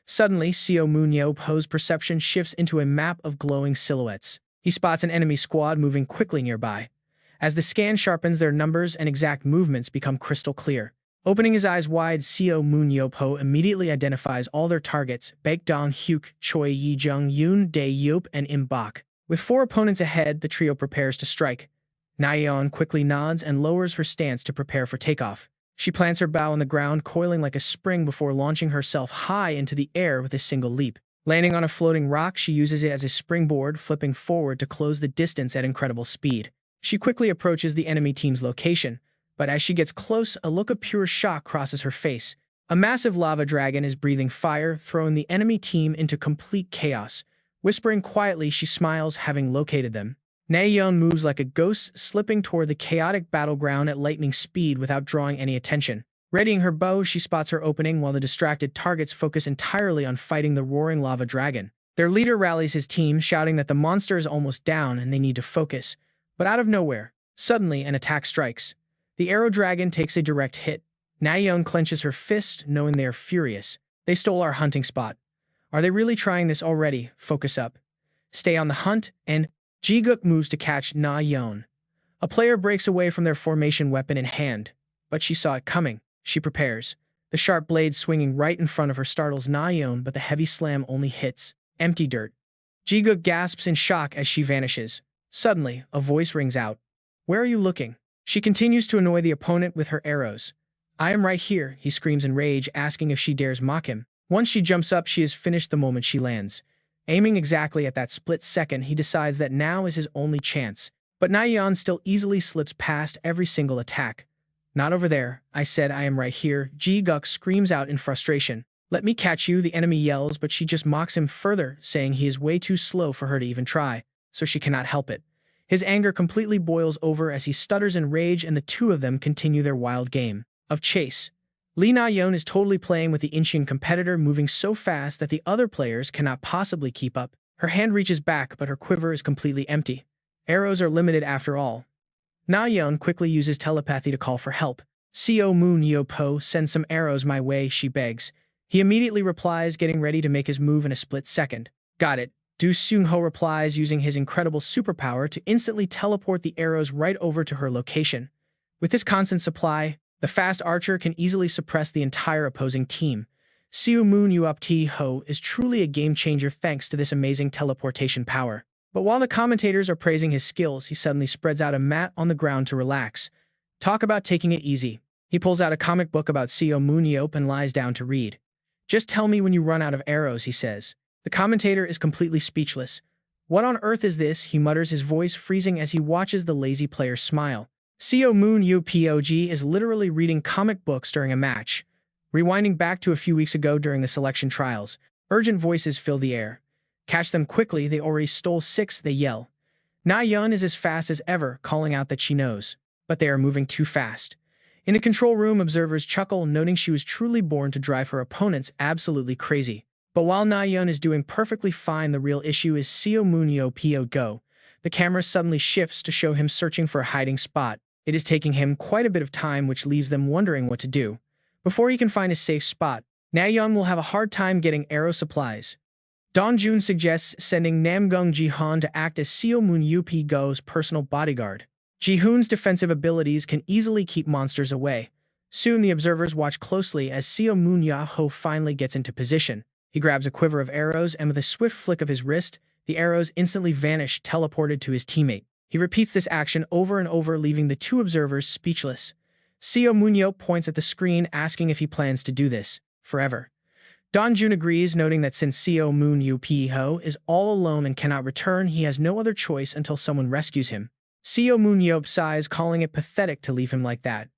Suddenly, Seo Moon-yeop's perception shifts into a map of glowing silhouettes. He spots an enemy squad moving quickly nearby. As the scan sharpens, their numbers and exact movements become crystal clear. Opening his eyes wide, Seo Moon-yeop immediately identifies all their targets: Baek Dong-hyuk, Choi Yi-jung, Yoon Dae-yeop, and Im Bak. With 4 opponents ahead, the trio prepares to strike. Nayeon quickly nods and lowers her stance to prepare for takeoff. She plants her bow on the ground, coiling like a spring before launching herself high into the air with a single leap. Landing on a floating rock, she uses it as a springboard, flipping forward to close the distance at incredible speed. She quickly approaches the enemy team's location, but as she gets close, a look of pure shock crosses her face. A massive lava dragon is breathing fire, throwing the enemy team into complete chaos. Whispering quietly, she smiles, having located them. Nayeon moves like a ghost, slipping toward the chaotic battleground at lightning speed without drawing any attention. Readying her bow, she spots her opening while the distracted targets focus entirely on fighting the roaring lava dragon. Their leader rallies his team, shouting that the monster is almost down and they need to focus. But out of nowhere, suddenly an attack strikes. The arrow dragon takes a direct hit. Nayeon clenches her fist, knowing they are furious. They stole our hunting spot. Are they really trying this already? Focus up. Stay on the hunt, and Ji-guk moves to catch Na-yeon. A player breaks away from their formation, weapon in hand, but she saw it coming. She prepares. The sharp blade swinging right in front of her startles Na-yeon, but the heavy slam only hits empty dirt. Ji-guk gasps in shock as she vanishes. Suddenly, a voice rings out. Where are you looking? She continues to annoy the opponent with her arrows. I am right here, he screams in rage, asking if she dares mock him. Once she jumps up, she is finished the moment she lands. Aiming exactly at that split second, he decides that now is his only chance. But Nayeon still easily slips past every single attack. Not over there, I said, I am right here, Ji-guk screams out in frustration. Let me catch you, the enemy yells, but she just mocks him further, saying he is way too slow for her to even try, so she cannot help it. His anger completely boils over as he stutters in rage, and the two of them continue their wild game of chase. Lee Na-yeon is totally playing with the Incheon competitor, moving so fast that the other players cannot possibly keep up. Her hand reaches back, but her quiver is completely empty. Arrows are limited after all. Na-yeon quickly uses telepathy to call for help. Seo Moon-yeop, send some arrows my way, she begs. He immediately replies, getting ready to make his move in a split second. Got it. Do Seung-ho replies, using his incredible superpower to instantly teleport the arrows right over to her location. With this constant supply, the fast archer can easily suppress the entire opposing team. Seo Moon-yeop is truly a game-changer thanks to this amazing teleportation power. But while the commentators are praising his skills, he suddenly spreads out a mat on the ground to relax. Talk about taking it easy. He pulls out a comic book about Seo Moon-yeop and lies down to read. Just tell me when you run out of arrows, he says. The commentator is completely speechless. What on earth is this? He mutters, his voice freezing as he watches the lazy player smile. Seo Moon-yeop is literally reading comic books during a match. Rewinding back to a few weeks ago during the selection trials, urgent voices fill the air. Catch them quickly, they already stole 6, they yell. Na-yeon is as fast as ever, calling out that she knows. But they are moving too fast. In the control room, observers chuckle, noting she was truly born to drive her opponents absolutely crazy. But while Na-yeon is doing perfectly fine, the real issue is Seo Moon-yeop go. The camera suddenly shifts to show him searching for a hiding spot. It is taking him quite a bit of time, which leaves them wondering what to do. Before he can find a safe spot, Na-yeon will have a hard time getting arrow supplies. Dongjun suggests sending Namgung Ji-hoon to act as Seo Moon-yeop go's personal bodyguard. Ji-hoon's defensive abilities can easily keep monsters away. Soon the observers watch closely as Seo Moon-yeop finally gets into position. He grabs a quiver of arrows, and with a swift flick of his wrist, the arrows instantly vanish, teleported to his teammate. He repeats this action over and over, leaving the two observers speechless. Seo Moon-yeop points at the screen, asking if he plans to do this forever. Dongjun agrees, noting that since Seo Moon-yeop is all alone and cannot return, he has no other choice until someone rescues him. Seo Moon-yeop sighs, calling it pathetic to leave him like that.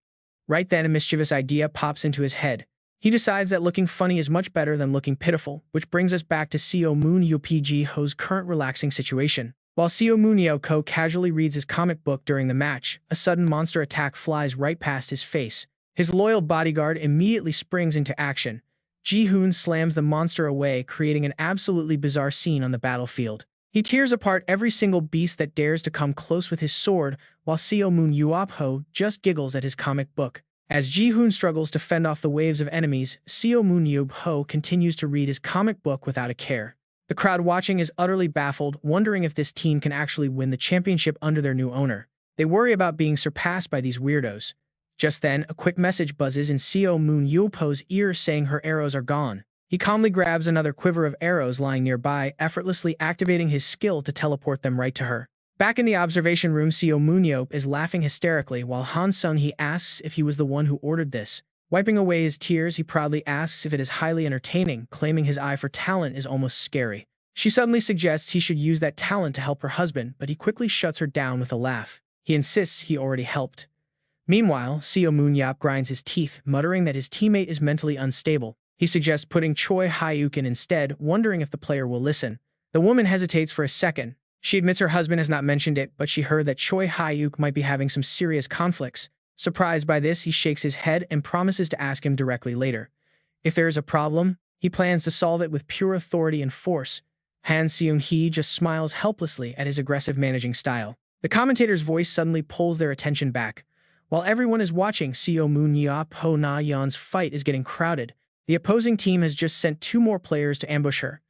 Right then, a mischievous idea pops into his head. He decides that looking funny is much better than looking pitiful, which brings us back to Seo Moon-yeop's current relaxing situation. While Seo Moon-yeop casually reads his comic book during the match, a sudden monster attack flies right past his face. His loyal bodyguard immediately springs into action. Ji-hoon slams the monster away, creating an absolutely bizarre scene on the battlefield. He tears apart every single beast that dares to come close with his sword, while Seo Moon-yeop just giggles at his comic book. As Ji-hoon struggles to fend off the waves of enemies, Seo Moon-yeop continues to read his comic book without a care. The crowd watching is utterly baffled, wondering if this team can actually win the championship under their new owner. They worry about being surpassed by these weirdos. Just then, a quick message buzzes in Seo Moon-yeop's ear saying her arrows are gone. He calmly grabs another quiver of arrows lying nearby, effortlessly activating his skill to teleport them right to her. Back in the observation room, Seo Moon-yeop is laughing hysterically while Han Sung-hee asks if he was the one who ordered this. Wiping away his tears, he proudly asks if it is highly entertaining, claiming his eye for talent is almost scary. She suddenly suggests he should use that talent to help her husband, but he quickly shuts her down with a laugh. He insists he already helped. Meanwhile, Seo Moon-yeop grinds his teeth, muttering that his teammate is mentally unstable. He suggests putting Choi Hyuk in instead, wondering if the player will listen. The woman hesitates for a second. She admits her husband has not mentioned it, but she heard that Choi Hyuk might be having some serious conflicts. Surprised by this, he shakes his head and promises to ask him directly later. If there is a problem, he plans to solve it with pure authority and force. Han Seung-hee just smiles helplessly at his aggressive managing style. The commentator's voice suddenly pulls their attention back. While everyone is watching, Seo Moon-yeop Ho Na-yeon's fight is getting crowded. The opposing team has just sent 2 more players to ambush her.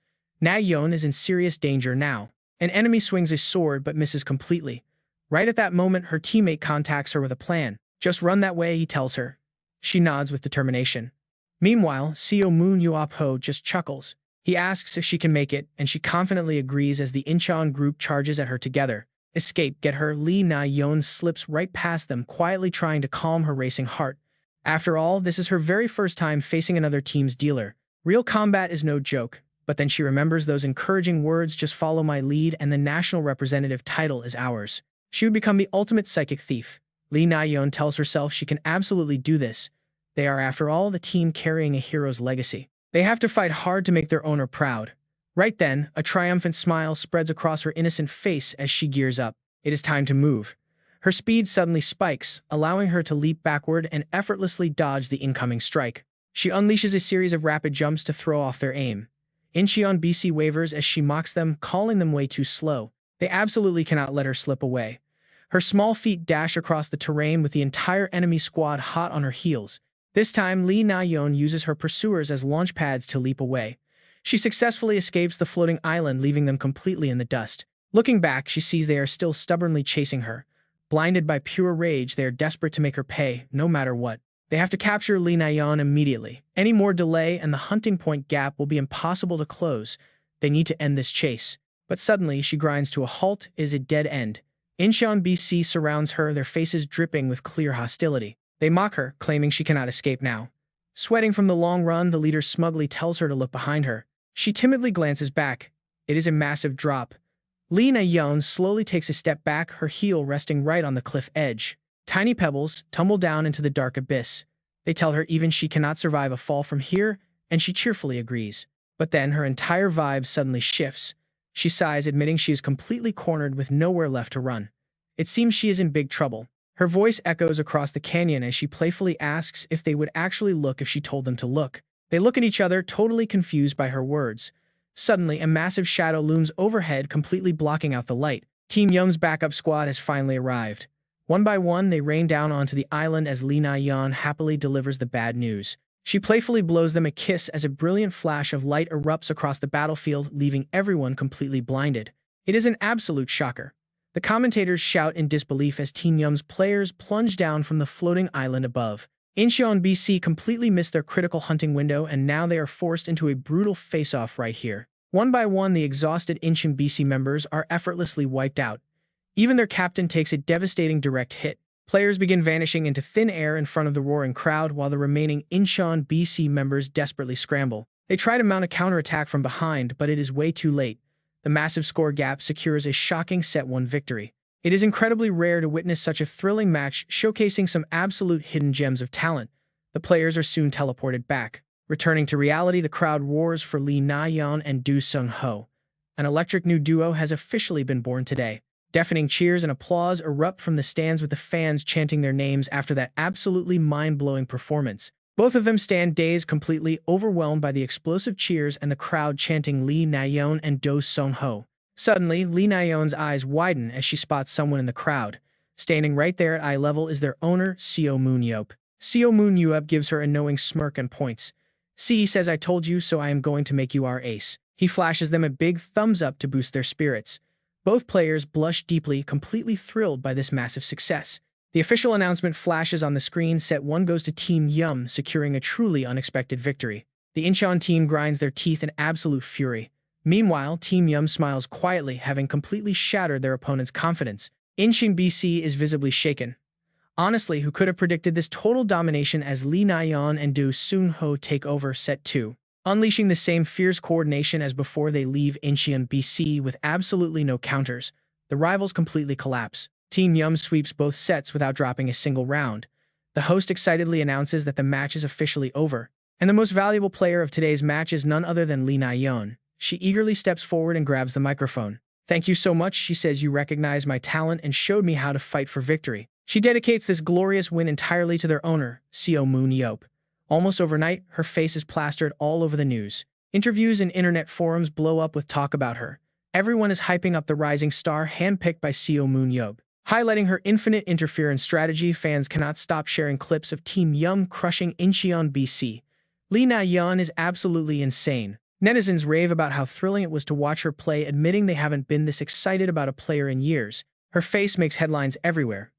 Na-yeon is in serious danger now. An enemy swings his sword but misses completely. Right at that moment, her teammate contacts her with a plan. Just run that way, he tells her. She nods with determination. Meanwhile, Seo Moon-yeop Ho just chuckles. He asks if she can make it, and she confidently agrees as the Incheon group charges at her together. Escape, get her. Lee Na-yeon slips right past them, quietly trying to calm her racing heart. After all, this is her very first time facing another team's dealer. Real combat is no joke. But then she remembers those encouraging words, just follow my lead and the national representative title is ours. She would become the ultimate psychic thief. Lee Na-yeon tells herself she can absolutely do this. They are, after all, the team carrying a hero's legacy. They have to fight hard to make their owner proud. Right then, a triumphant smile spreads across her innocent face as she gears up. It is time to move. Her speed suddenly spikes, allowing her to leap backward and effortlessly dodge the incoming strike. She unleashes a series of rapid jumps to throw off their aim. Incheon BC wavers as she mocks them, calling them way too slow. They absolutely cannot let her slip away. Her small feet dash across the terrain with the entire enemy squad hot on her heels. This time, Lee Na-yeon uses her pursuers as launch pads to leap away. She successfully escapes the floating island, leaving them completely in the dust. Looking back, she sees they are still stubbornly chasing her. Blinded by pure rage, they are desperate to make her pay, no matter what. They have to capture Lee Na-yeon immediately. Any more delay and the hunting point gap will be impossible to close. They need to end this chase. But suddenly, she grinds to a halt. It is a dead end. Incheon BC surrounds her, their faces dripping with clear hostility. They mock her, claiming she cannot escape now. Sweating from the long run, the leader smugly tells her to look behind her. She timidly glances back. It is a massive drop. Lee Na-yeon slowly takes a step back, her heel resting right on the cliff edge. Tiny pebbles tumble down into the dark abyss. They tell her even she cannot survive a fall from here, and she cheerfully agrees. But then her entire vibe suddenly shifts. She sighs, admitting she is completely cornered with nowhere left to run. It seems she is in big trouble. Her voice echoes across the canyon as she playfully asks if they would actually look if she told them to look. They look at each other, totally confused by her words. Suddenly, a massive shadow looms overhead, completely blocking out the light. Team Yum's backup squad has finally arrived. One by one, they rain down onto the island as Lee Na-yeon happily delivers the bad news. She playfully blows them a kiss as a brilliant flash of light erupts across the battlefield, leaving everyone completely blinded. It is an absolute shocker. The commentators shout in disbelief as Team Yum's players plunge down from the floating island above. Incheon BC completely missed their critical hunting window, and now they are forced into a brutal face-off right here. One by one, the exhausted Incheon BC members are effortlessly wiped out. Even their captain takes a devastating direct hit. Players begin vanishing into thin air in front of the roaring crowd, while the remaining Incheon BC members desperately scramble. They try to mount a counterattack from behind, but it is way too late. The massive score gap secures a shocking set 1 victory. It is incredibly rare to witness such a thrilling match, showcasing some absolute hidden gems of talent. The players are soon teleported back. Returning to reality, the crowd roars for Lee Na-yeon and Do Sung-ho. An electric new duo has officially been born today. Deafening cheers and applause erupt from the stands, with the fans chanting their names after that absolutely mind-blowing performance. Both of them stand dazed, completely overwhelmed by the explosive cheers and the crowd chanting Lee Na-yeon and Do Sung-ho. Suddenly, Lee Na-yeon's eyes widen as she spots someone in the crowd. Standing right there at eye level is their owner, Seo Moon-yeop. Seo Moon-yeop gives her a knowing smirk and points. "See," says, "I told you so. I am going to make you our ace." He flashes them a big thumbs up to boost their spirits. Both players blush deeply, completely thrilled by this massive success. The official announcement flashes on the screen. Set 1 goes to Team Yum, securing a truly unexpected victory. The Incheon team grinds their teeth in absolute fury. Meanwhile, Team Yum smiles quietly, having completely shattered their opponent's confidence. Incheon BC is visibly shaken. Honestly, who could have predicted this total domination as Lee Na-yeon and Do Seung-ho take over set 2? Unleashing the same fierce coordination as before, they leave Incheon BC with absolutely no counters. The rivals completely collapse. Team Yum sweeps both sets without dropping a single round. The host excitedly announces that the match is officially over, and the most valuable player of today's match is none other than Lee Na-yeon. She eagerly steps forward and grabs the microphone. "Thank you so much," she says. "You recognized my talent and showed me how to fight for victory." She dedicates this glorious win entirely to their owner, Seo Moon-yeop. Almost overnight, her face is plastered all over the news. Interviews and internet forums blow up with talk about her. Everyone is hyping up the rising star handpicked by Seo Moon-yeop. Highlighting her infinite interference strategy, fans cannot stop sharing clips of Team Yum crushing Incheon BC. Lee Na-yeon is absolutely insane. Netizens rave about how thrilling it was to watch her play, admitting they haven't been this excited about a player in years. Her face makes headlines everywhere.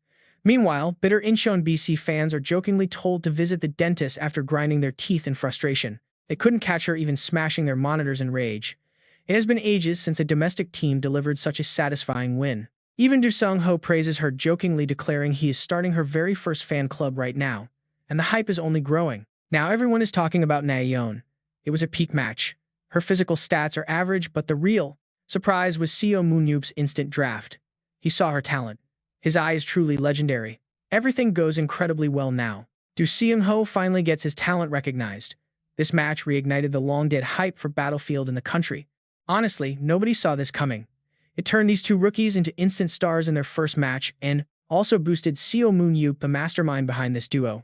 Meanwhile, bitter Incheon BC fans are jokingly told to visit the dentist after grinding their teeth in frustration. They couldn't catch her even smashing their monitors in rage. It has been ages since a domestic team delivered such a satisfying win. Even Do Seung-ho praises her, jokingly declaring he is starting her very first fan club right now. And the hype is only growing. Now everyone is talking about Na-yeon. It was a peak match. Her physical stats are average, but the real surprise was Seo Moon-yeop's instant draft. He saw her talent. His eye is truly legendary. Everything goes incredibly well now. Do Seung-ho finally gets his talent recognized. This match reignited the long-dead hype for Battlefield in the country. Honestly, nobody saw this coming. It turned these two rookies into instant stars in their first match and also boosted Seo Moon-yeop, the mastermind behind this duo.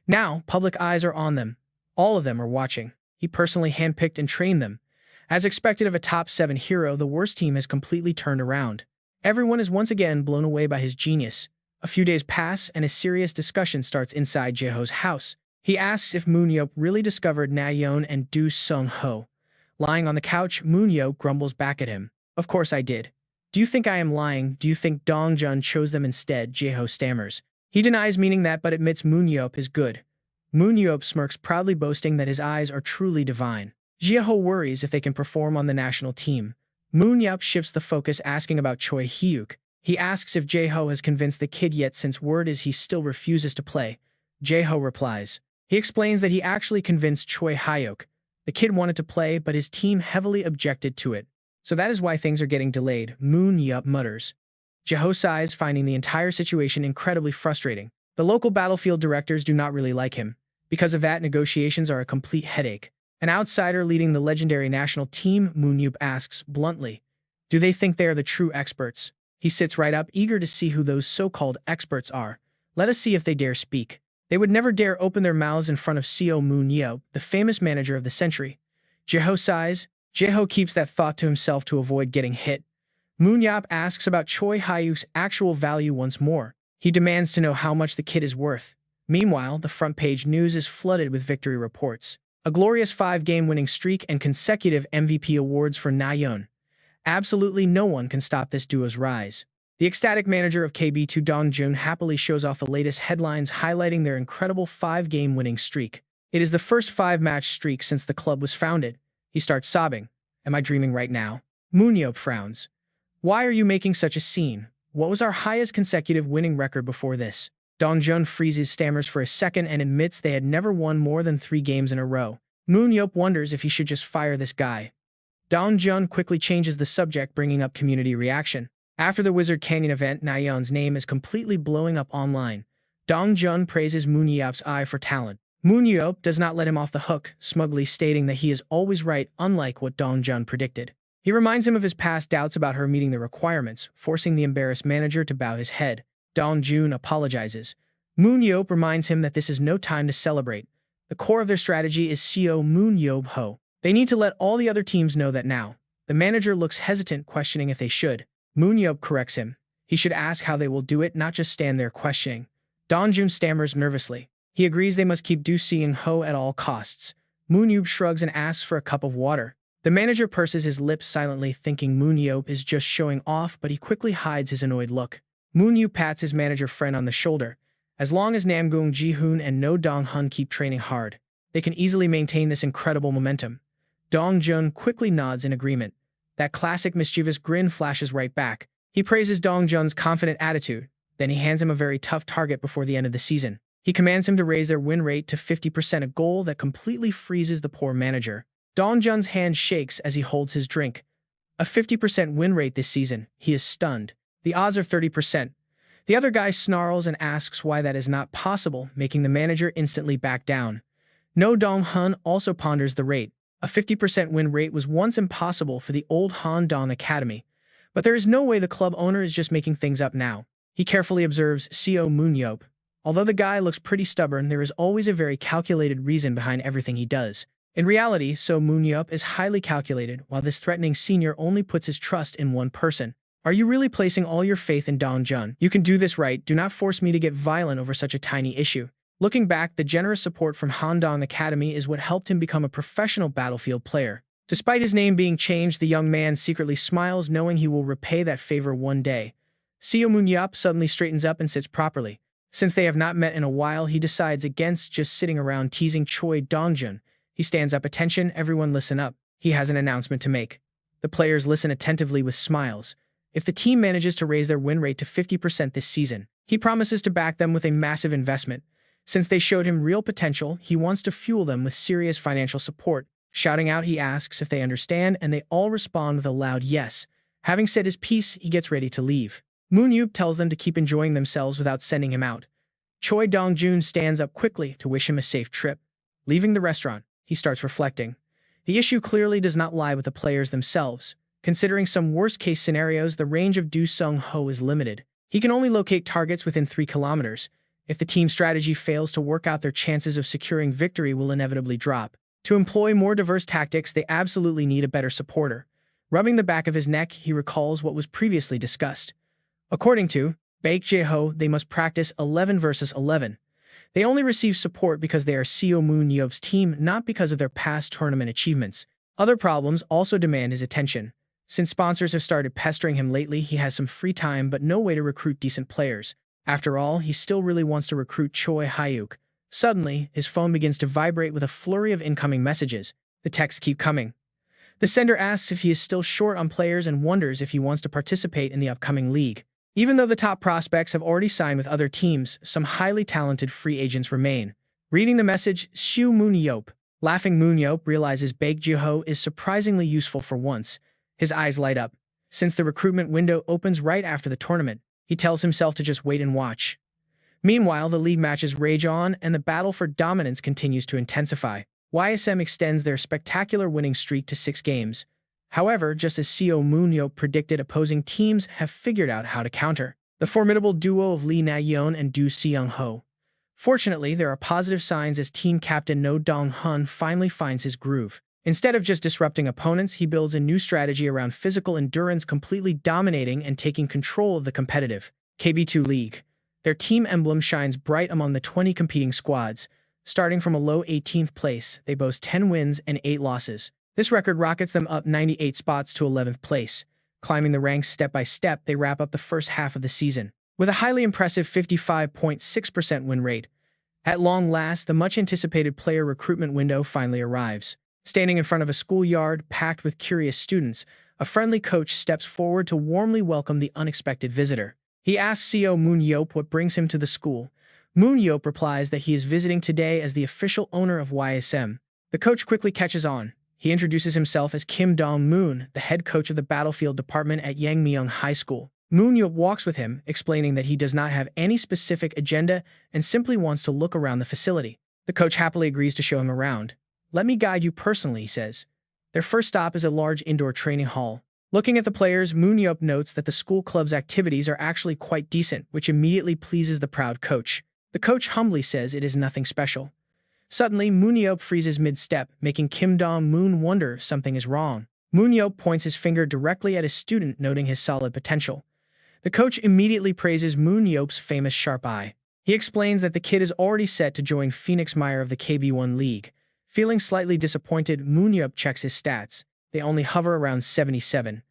Now, public eyes are on them. All of them are watching. He personally handpicked and trained them. As expected of a top 7 hero, the worst team has completely turned around. Everyone is once again blown away by his genius. A few days pass and a serious discussion starts inside Jaeho's house. He asks if Moon-yeop really discovered Na-yeon and Do Seung-ho. Lying on the couch, Moon-yeop grumbles back at him. "Of course I did. Do you think I am lying? Do you think Dong-jun chose them instead?" Jaeho stammers. He denies meaning that but admits Moon-yeop is good. Moon-yeop smirks proudly, boasting that his eyes are truly divine. Jaeho worries if they can perform on the national team. Moon-yeop shifts the focus, asking about Choi Hyuk. He asks if Jaeho has convinced the kid yet, since word is he still refuses to play. Jaeho replies. He explains that he actually convinced Choi Hyuk. The kid wanted to play, but his team heavily objected to it. So that is why things are getting delayed, Moon-yeop mutters. Jaeho sighs, finding the entire situation incredibly frustrating. The local Battlefield directors do not really like him. Because of that, negotiations are a complete headache. An outsider leading the legendary national team, Moon-yeop asks bluntly, do they think they are the true experts? He sits right up, eager to see who those so-called experts are. Let us see if they dare speak. They would never dare open their mouths in front of Seo Moon-yeop, the famous manager of the century. Jaeho sighs. Jaeho keeps that thought to himself to avoid getting hit. Moon-yeop asks about Choi Hyuk's actual value once more. He demands to know how much the kid is worth. Meanwhile, the front page news is flooded with victory reports. A glorious 5-game winning streak and consecutive MVP awards for Na-yeon. Absolutely no one can stop this duo's rise. The ecstatic manager of KB2 Dong-jun happily shows off the latest headlines highlighting their incredible 5-game winning streak. It is the first 5-match streak since the club was founded. He starts sobbing. Am I dreaming right now? Moon-yeop frowns. Why are you making such a scene? What was our highest consecutive winning record before this? Dong-jun freezes, stammers for a second, and admits they had never won more than 3 games in a row. Moon-yeop wonders if he should just fire this guy. Dong-jun quickly changes the subject, bringing up community reaction. After the Wizard Canyon event, Na-yeon's name is completely blowing up online. Dong-jun praises Moon-yeop's eye for talent. Moon-yeop does not let him off the hook, smugly stating that he is always right, unlike what Dong-jun predicted. He reminds him of his past doubts about her meeting the requirements, forcing the embarrassed manager to bow his head. Dong-jun apologizes. Moon-yeop reminds him that this is no time to celebrate. The core of their strategy is Seo Moon-yeop. They need to let all the other teams know that now. The manager looks hesitant, questioning if they should. Moon-yeop corrects him. He should ask how they will do it, not just stand there questioning. Dong-jun stammers nervously. He agrees they must keep Do Seung-ho at all costs. Moon-yeop shrugs and asks for a cup of water. The manager purses his lips silently, thinking Moon-yeop is just showing off, but he quickly hides his annoyed look. Moon-yeop pats his manager friend on the shoulder. As long as Namgung Ji-hoon and No Dong-hun keep training hard, They can easily maintain this incredible momentum. Dong-jun quickly nods in agreement. That classic mischievous grin flashes right back. He praises Dong-jun's confident attitude, then he hands him a very tough target before the end of the season. He commands him to raise their win rate to 50%, a goal that completely freezes the poor manager. Dong-jun's hand shakes as he holds his drink. A 50% win rate this season, he is stunned. The odds are 30%. The other guy snarls and asks why that is not possible, making the manager instantly back down. No Dong-hun also ponders the rate. A 50% win rate was once impossible for the old Han-dong Academy, but there is no way the club owner is just making things up now. He carefully observes Seo Moon-yeop. Although the guy looks pretty stubborn, there is always a very calculated reason behind everything he does. In reality, Seo Moon-yeop is highly calculated, while this threatening senior only puts his trust in one person. Are you really placing all your faith in Dong-jun? You can do this right. Do not force me to get violent over such a tiny issue. Looking back, the generous support from Han-dong Academy is what helped him become a professional battlefield player. Despite his name being changed, the young man secretly smiles, knowing he will repay that favor one day. Seo Moon-yeop suddenly straightens up and sits properly. Since they have not met in a while, he decides against just sitting around teasing Choi Dong-jun. He stands up. Attention, everyone listen up. He has an announcement to make. The players listen attentively with smiles. If the team manages to raise their win rate to 50% this season, he promises to back them with a massive investment. Since they showed him real potential, he wants to fuel them with serious financial support. Shouting out, he asks if they understand, and they all respond with a loud yes. Having said his piece, he gets ready to leave. Moon-yeop tells them to keep enjoying themselves without sending him out. Choi Dong-jun stands up quickly to wish him a safe trip. Leaving the restaurant, he starts reflecting. The issue clearly does not lie with the players themselves. Considering some worst-case scenarios, the range of Do Sung-ho is limited. He can only locate targets within 3 kilometers. If the team strategy fails to work out, their chances of securing victory will inevitably drop. To employ more diverse tactics, they absolutely need a better supporter. Rubbing the back of his neck, he recalls what was previously discussed. According to Baek Jae-ho, they must practice 11 versus 11. They only receive support because they are Seo Moon-yeop's team, not because of their past tournament achievements. Other problems also demand his attention. Since sponsors have started pestering him lately, he has some free time but no way to recruit decent players. After all, he still really wants to recruit Choi Hyuk. Suddenly, his phone begins to vibrate with a flurry of incoming messages. The texts keep coming. The sender asks if he is still short on players and wonders if he wants to participate in the upcoming league. Even though the top prospects have already signed with other teams, some highly talented free agents remain. Reading the message, Seo Moon-yeop. Laughing, Moon-yeop realizes Baek Jae-ho is surprisingly useful for once. His eyes light up. Since the recruitment window opens right after the tournament, he tells himself to just wait and watch. Meanwhile, the league matches rage on, and the battle for dominance continues to intensify. YSM extends their spectacular winning streak to 6 games. However, just as Seo Moon-yeop predicted, opposing teams have figured out how to counter the formidable duo of Lee Na-yeon and Do Seung-ho. Fortunately, there are positive signs as team captain No Dong-hun finally finds his groove. Instead of just disrupting opponents, he builds a new strategy around physical endurance, completely dominating and taking control of the competitive KB2 League. Their team emblem shines bright among the 20 competing squads. Starting from a low 18th place, they boast 10 wins and 8 losses. This record rockets them up 98 spots to 11th place. Climbing the ranks step by step, they wrap up the first half of the season with a highly impressive 55.6% win rate. At long last, the much-anticipated player recruitment window finally arrives. Standing in front of a schoolyard packed with curious students, a friendly coach steps forward to warmly welcome the unexpected visitor. He asks Seo Moon-yeop what brings him to the school. Moon-yeop replies that he is visiting today as the official owner of YSM. The coach quickly catches on. He introduces himself as Kim Dong-moon, the head coach of the battlefield department at Yangmyeong High School. Moon-yeop walks with him, explaining that he does not have any specific agenda and simply wants to look around the facility. The coach happily agrees to show him around. "Let me guide you personally," he says. Their first stop is a large indoor training hall. Looking at the players, Moon-yeop notes that the school club's activities are actually quite decent, which immediately pleases the proud coach. The coach humbly says it is nothing special. Suddenly, Moon-yeop freezes mid-step, making Kim Dong-moon wonder if something is wrong. Moon-yeop points his finger directly at his student, noting his solid potential. The coach immediately praises Moon-yeop's famous sharp eye. He explains that the kid is already set to join Phoenix Meyer of the KB1 League. Feeling slightly disappointed, Moon-yeop checks his stats. They only hover around 77.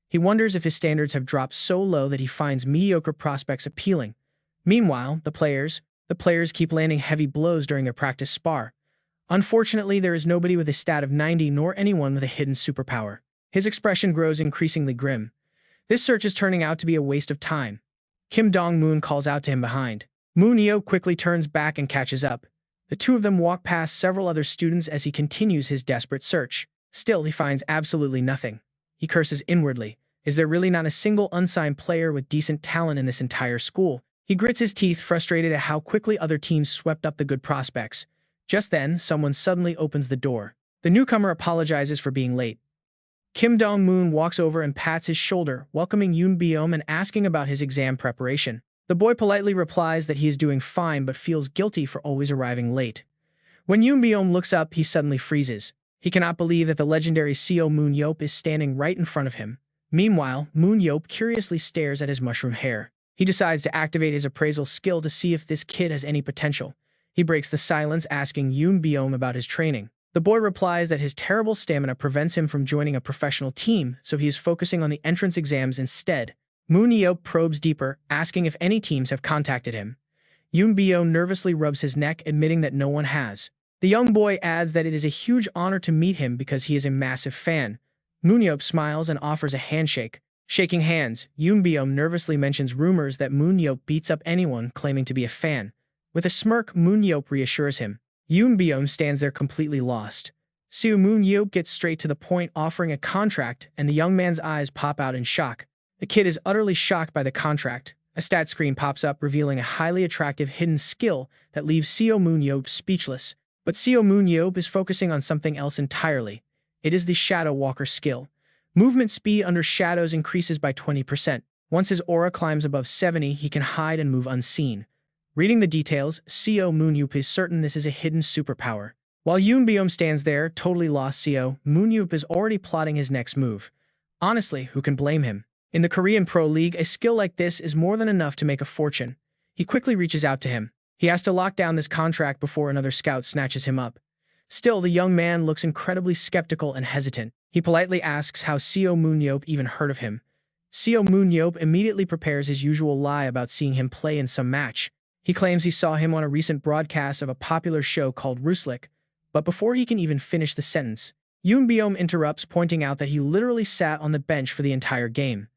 He wonders if his standards have dropped so low that he finds mediocre prospects appealing. Meanwhile, the players keep landing heavy blows during their practice spar. Unfortunately, there is nobody with a stat of 90 nor anyone with a hidden superpower. His expression grows increasingly grim. This search is turning out to be a waste of time. Kim Dong-moon calls out to him behind. Moon-yeop quickly turns back and catches up. The two of them walk past several other students as he continues his desperate search. Still, he finds absolutely nothing. He curses inwardly. Is there really not a single unsigned player with decent talent in this entire school? He grits his teeth, frustrated at how quickly other teams swept up the good prospects. Just then, someone suddenly opens the door. The newcomer apologizes for being late. Kim Dong-moon walks over and pats his shoulder, welcoming Yoon Byum and asking about his exam preparation. The boy politely replies that he is doing fine but feels guilty for always arriving late. When Yoon Byum looks up, he suddenly freezes. He cannot believe that the legendary Seo Moon-yeop is standing right in front of him. Meanwhile, Moon-yeop curiously stares at his mushroom hair. He decides to activate his appraisal skill to see if this kid has any potential. He breaks the silence, asking Yoon Byum about his training. The boy replies that his terrible stamina prevents him from joining a professional team, so he is focusing on the entrance exams instead. Moon-yeop probes deeper, asking if any teams have contacted him. Yoon Byum nervously rubs his neck, admitting that no one has. The young boy adds that it is a huge honor to meet him because he is a massive fan. Moon-yeop smiles and offers a handshake. Shaking hands, Yoon Byum nervously mentions rumors that Moon-yeop beats up anyone claiming to be a fan. With a smirk, Moon-yeop reassures him. Yoon Byum stands there completely lost. Seo Moon-yeop gets straight to the point, offering a contract, and the young man's eyes pop out in shock. The kid is utterly shocked by the contract. A stat screen pops up, revealing a highly attractive hidden skill that leaves Seo Moon-yeop speechless. But Seo Moon-yeop is focusing on something else entirely. It is the Shadow Walker skill. Movement speed under shadows increases by 20%. Once his aura climbs above 70, he can hide and move unseen. Reading the details, Seo Moon-yeop is certain this is a hidden superpower. While Yoon Byum stands there, totally lost, Seo Moon-yeop is already plotting his next move. Honestly, who can blame him? In the Korean Pro League, a skill like this is more than enough to make a fortune. He quickly reaches out to him. He has to lock down this contract before another scout snatches him up. Still, the young man looks incredibly skeptical and hesitant. He politely asks how Seo Moon-yeop even heard of him. Seo Moon-yeop immediately prepares his usual lie about seeing him play in some match. He claims he saw him on a recent broadcast of a popular show called Ruslik, but before he can even finish the sentence, Yoon Byum interrupts, pointing out that he literally sat on the bench for the entire game.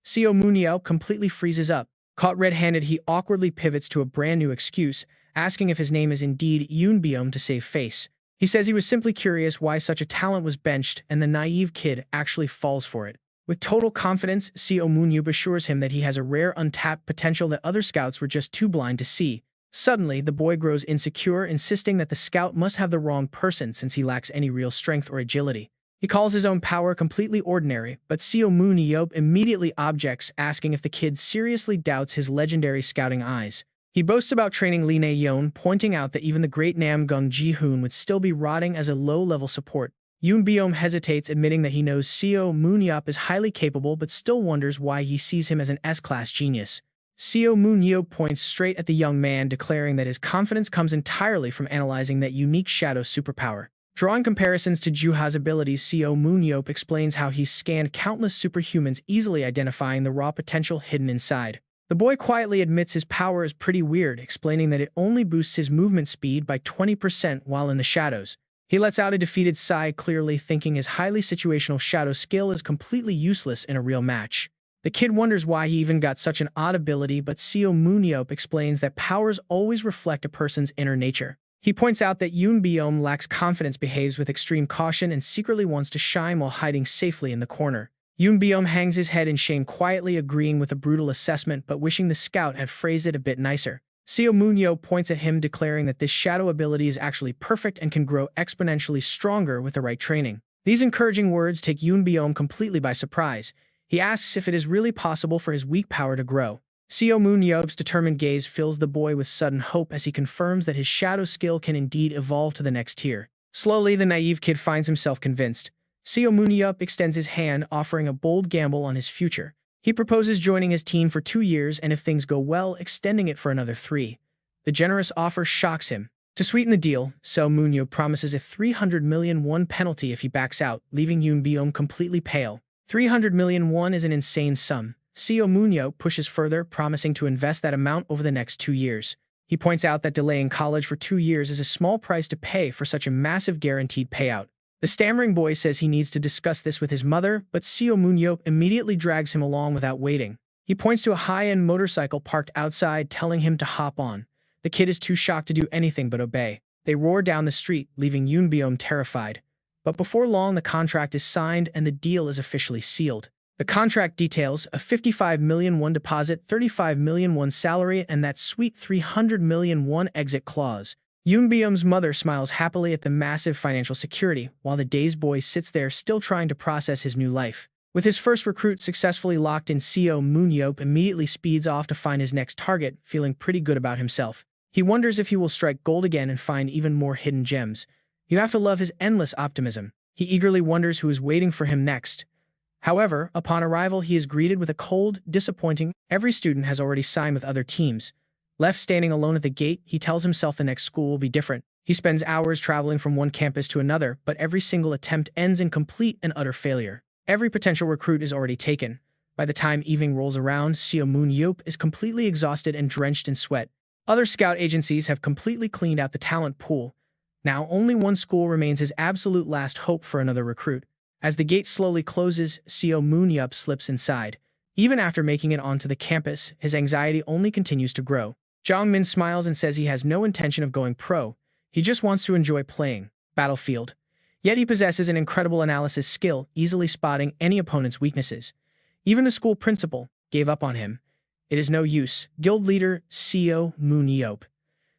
Seo Moon-yeop completely freezes up. Caught red-handed, he awkwardly pivots to a brand new excuse, asking if his name is indeed Yoon Byum to save face. He says he was simply curious why such a talent was benched, and the naive kid actually falls for it. With total confidence, Seo Moon-yeop assures him that he has a rare untapped potential that other scouts were just too blind to see. Suddenly, the boy grows insecure, insisting that the scout must have the wrong person since he lacks any real strength or agility. He calls his own power completely ordinary, but Seo Moon-yeop immediately objects, asking if the kid seriously doubts his legendary scouting eyes. He boasts about training Lee Na-yeon, pointing out that even the great Nam Gung Ji-hoon would still be rotting as a low-level support. Yoon Byum hesitates, admitting that he knows Seo Moon-yeop is highly capable but still wonders why he sees him as an S-class genius. Seo Moon-yeop points straight at the young man, declaring that his confidence comes entirely from analyzing that unique shadow superpower. Drawing comparisons to Juha's abilities, Seo Moon-yeop explains how he's scanned countless superhumans, easily identifying the raw potential hidden inside. The boy quietly admits his power is pretty weird, explaining that it only boosts his movement speed by 20% while in the shadows. He lets out a defeated sigh, clearly thinking his highly situational shadow skill is completely useless in a real match. The kid wonders why he even got such an odd ability, but Seo Moon-yeop explains that powers always reflect a person's inner nature. He points out that Yoon Byum lacks confidence, behaves with extreme caution, and secretly wants to shine while hiding safely in the corner. Yoon Byum hangs his head in shame, quietly agreeing with a brutal assessment but wishing the scout had phrased it a bit nicer. Seo Moon-yeop points at him, declaring that this shadow ability is actually perfect and can grow exponentially stronger with the right training. These encouraging words take Yoon Byum completely by surprise. He asks if it is really possible for his weak power to grow. Seo Moon-yeop's determined gaze fills the boy with sudden hope as he confirms that his shadow skill can indeed evolve to the next tier. Slowly, the naive kid finds himself convinced. Seo Moon-yeop extends his hand, offering a bold gamble on his future. He proposes joining his team for 2 years and, if things go well, extending it for another 3. The generous offer shocks him. To sweeten the deal, Seo Moon-yeop promises a 300 million won penalty if he backs out, leaving Yoon Byum completely pale. 300 million won is an insane sum. Seo Moon-yeop pushes further, promising to invest that amount over the next 2 years. He points out that delaying college for 2 years is a small price to pay for such a massive guaranteed payout. The stammering boy says he needs to discuss this with his mother, but Seo Moon-yeop immediately drags him along without waiting. He points to a high-end motorcycle parked outside, telling him to hop on. The kid is too shocked to do anything but obey. They roar down the street, leaving Yoon terrified. But before long, the contract is signed and the deal is officially sealed. The contract details a 55 million won deposit, 35 million won salary, and that sweet 300 million won exit clause. Yoon's mother smiles happily at the massive financial security, while the dazed boy sits there still trying to process his new life. With his first recruit successfully locked in, Seo Moon-yeop immediately speeds off to find his next target, feeling pretty good about himself. He wonders if he will strike gold again and find even more hidden gems. You have to love his endless optimism. He eagerly wonders who is waiting for him next. However, upon arrival, he is greeted with a cold, disappointing. Every student has already signed with other teams. Left standing alone at the gate, he tells himself the next school will be different. He spends hours traveling from one campus to another, but every single attempt ends in complete and utter failure. Every potential recruit is already taken. By the time evening rolls around, Seo Moon-yeop is completely exhausted and drenched in sweat. Other scout agencies have completely cleaned out the talent pool. Now only one school remains his absolute last hope for another recruit. As the gate slowly closes, Seo Moon-yeop slips inside. Even after making it onto the campus, his anxiety only continues to grow. Jong-min smiles and says he has no intention of going pro. He just wants to enjoy playing Battlefield. Yet he possesses an incredible analysis skill, easily spotting any opponent's weaknesses. Even the school principal gave up on him. It is no use. Guild leader Seo Moon-yeop.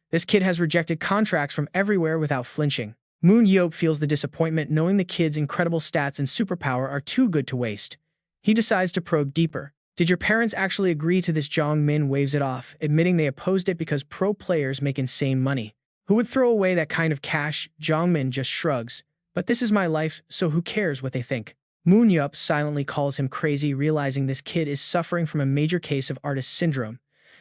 This kid has rejected contracts from everywhere without flinching. Moon-yeop feels the disappointment knowing the kid's incredible stats and superpower are too good to waste. He decides to probe deeper. Did your parents actually agree to this? Jong-min waves it off, admitting they opposed it because pro players make insane money. Who would throw away that kind of cash? Jong-min just shrugs. But this is my life, so who cares what they think? Moon-yeop silently calls him crazy, realizing this kid is suffering from a major case of artist syndrome.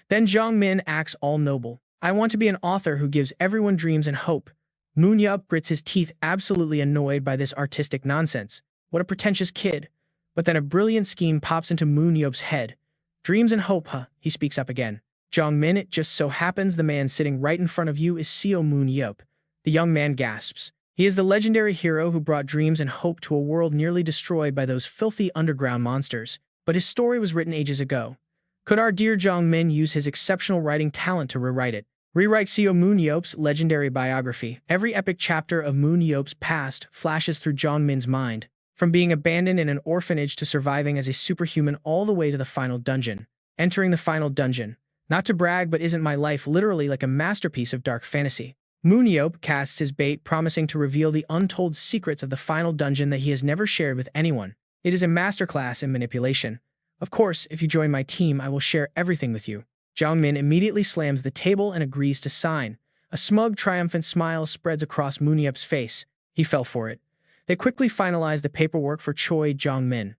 Then Jong-min acts all noble. I want to be an author who gives everyone dreams and hope. Moon-yeop grits his teeth, absolutely annoyed by this artistic nonsense. What a pretentious kid. But then a brilliant scheme pops into Moon-yeop's head. Dreams and hope, huh? He speaks up again. Jong-min, it just so happens the man sitting right in front of you is Seo Moon-yeop. The young man gasps. He is the legendary hero who brought dreams and hope to a world nearly destroyed by those filthy underground monsters. But his story was written ages ago. Could our dear Jong-min use his exceptional writing talent to rewrite it? Rewrite Seo Moon-yeop's legendary biography. Every epic chapter of Moon-yeop's past flashes through Jong-min's mind. From being abandoned in an orphanage to surviving as a superhuman all the way to the final dungeon. Entering the final dungeon. Not to brag, but isn't my life literally like a masterpiece of dark fantasy? Moon-yeop casts his bait, promising to reveal the untold secrets of the final dungeon that he has never shared with anyone. It is a masterclass in manipulation. Of course, if you join my team, I will share everything with you. Jong-min immediately slams the table and agrees to sign. A smug, triumphant smile spreads across Moon-yeop's face. He fell for it. They quickly finalize the paperwork for Choi Jong-min.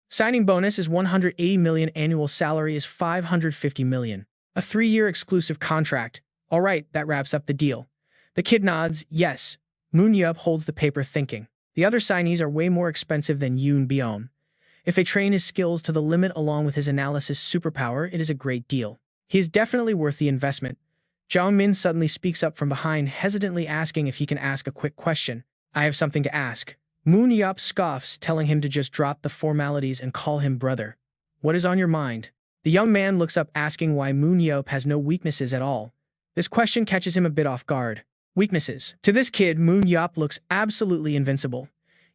Signing bonus is 180 million, annual salary is 550 million. A 3-year exclusive contract. All right, that wraps up the deal. The kid nods, yes. Moon-yeop holds the paper thinking. The other signees are way more expensive than Yoon. If they train his skills to the limit along with his analysis superpower, it is a great deal. He is definitely worth the investment. Jong-min suddenly speaks up from behind, hesitantly asking if he can ask a quick question. I have something to ask. Moon-yeop scoffs, telling him to just drop the formalities and call him brother. What is on your mind? The young man looks up, asking why Moon-yeop has no weaknesses at all. This question catches him a bit off guard. Weaknesses. To this kid, Moon-yeop looks absolutely invincible.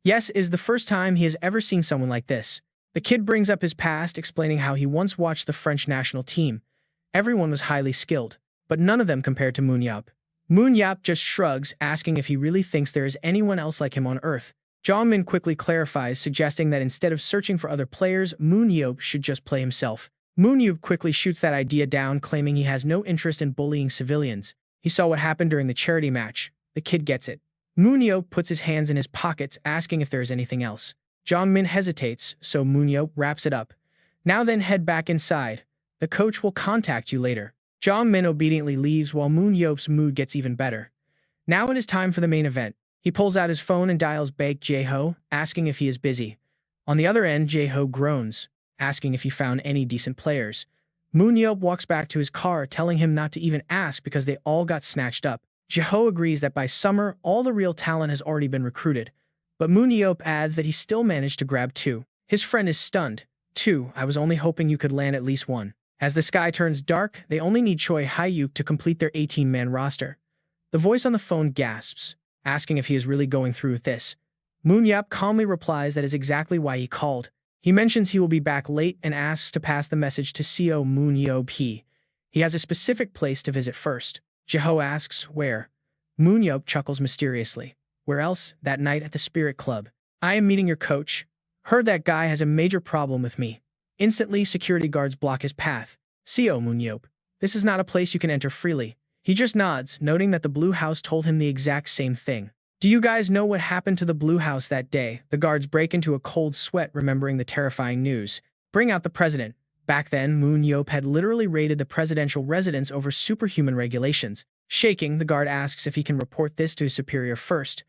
Yes, it is the first time he has ever seen someone like this. The kid brings up his past, explaining how he once watched the French national team. Everyone was highly skilled, but none of them compared to Moon-yeop. Moon-yeop just shrugs, asking if he really thinks there is anyone else like him on Earth. Jong-min quickly clarifies, suggesting that instead of searching for other players, Moon-yeop should just play himself. Moon-yeop quickly shoots that idea down, claiming he has no interest in bullying civilians. He saw what happened during the charity match. The kid gets it. Moon-yeop puts his hands in his pockets, asking if there is anything else. Jong-min hesitates, so Moon-yeop wraps it up. Now then, head back inside. The coach will contact you later. Jong-min obediently leaves while Moon-yeop's mood gets even better. Now it is time for the main event. He pulls out his phone and dials Baek Jae-ho, asking if he is busy. On the other end, Jae-ho groans, asking if he found any decent players. Moon-yeop walks back to his car, telling him not to even ask because they all got snatched up. Jeho agrees that by summer, all the real talent has already been recruited, but Moon-yeop adds that he still managed to grab two. His friend is stunned. Two, I was only hoping you could land at least one. As the sky turns dark, they only need Choi Hyuk to complete their 18-man roster. The voice on the phone gasps, asking if he is really going through with this. Moon-yeop calmly replies that is exactly why he called. He mentions he will be back late and asks to pass the message to Seo Moon-yeop. He has a specific place to visit first. Jeho asks, where? Moon-yeop chuckles mysteriously. Where else? That night at the Spirit Club. I am meeting your coach. Heard that guy has a major problem with me. Instantly, security guards block his path. Seo Moon-yeop. This is not a place you can enter freely. He just nods, noting that the Blue House told him the exact same thing. Do you guys know what happened to the Blue House that day? The guards break into a cold sweat remembering the terrifying news. Bring out the president. Back then, Moon-yeop had literally raided the presidential residence over superhuman regulations. Shaking, the guard asks if he can report this to his superior first.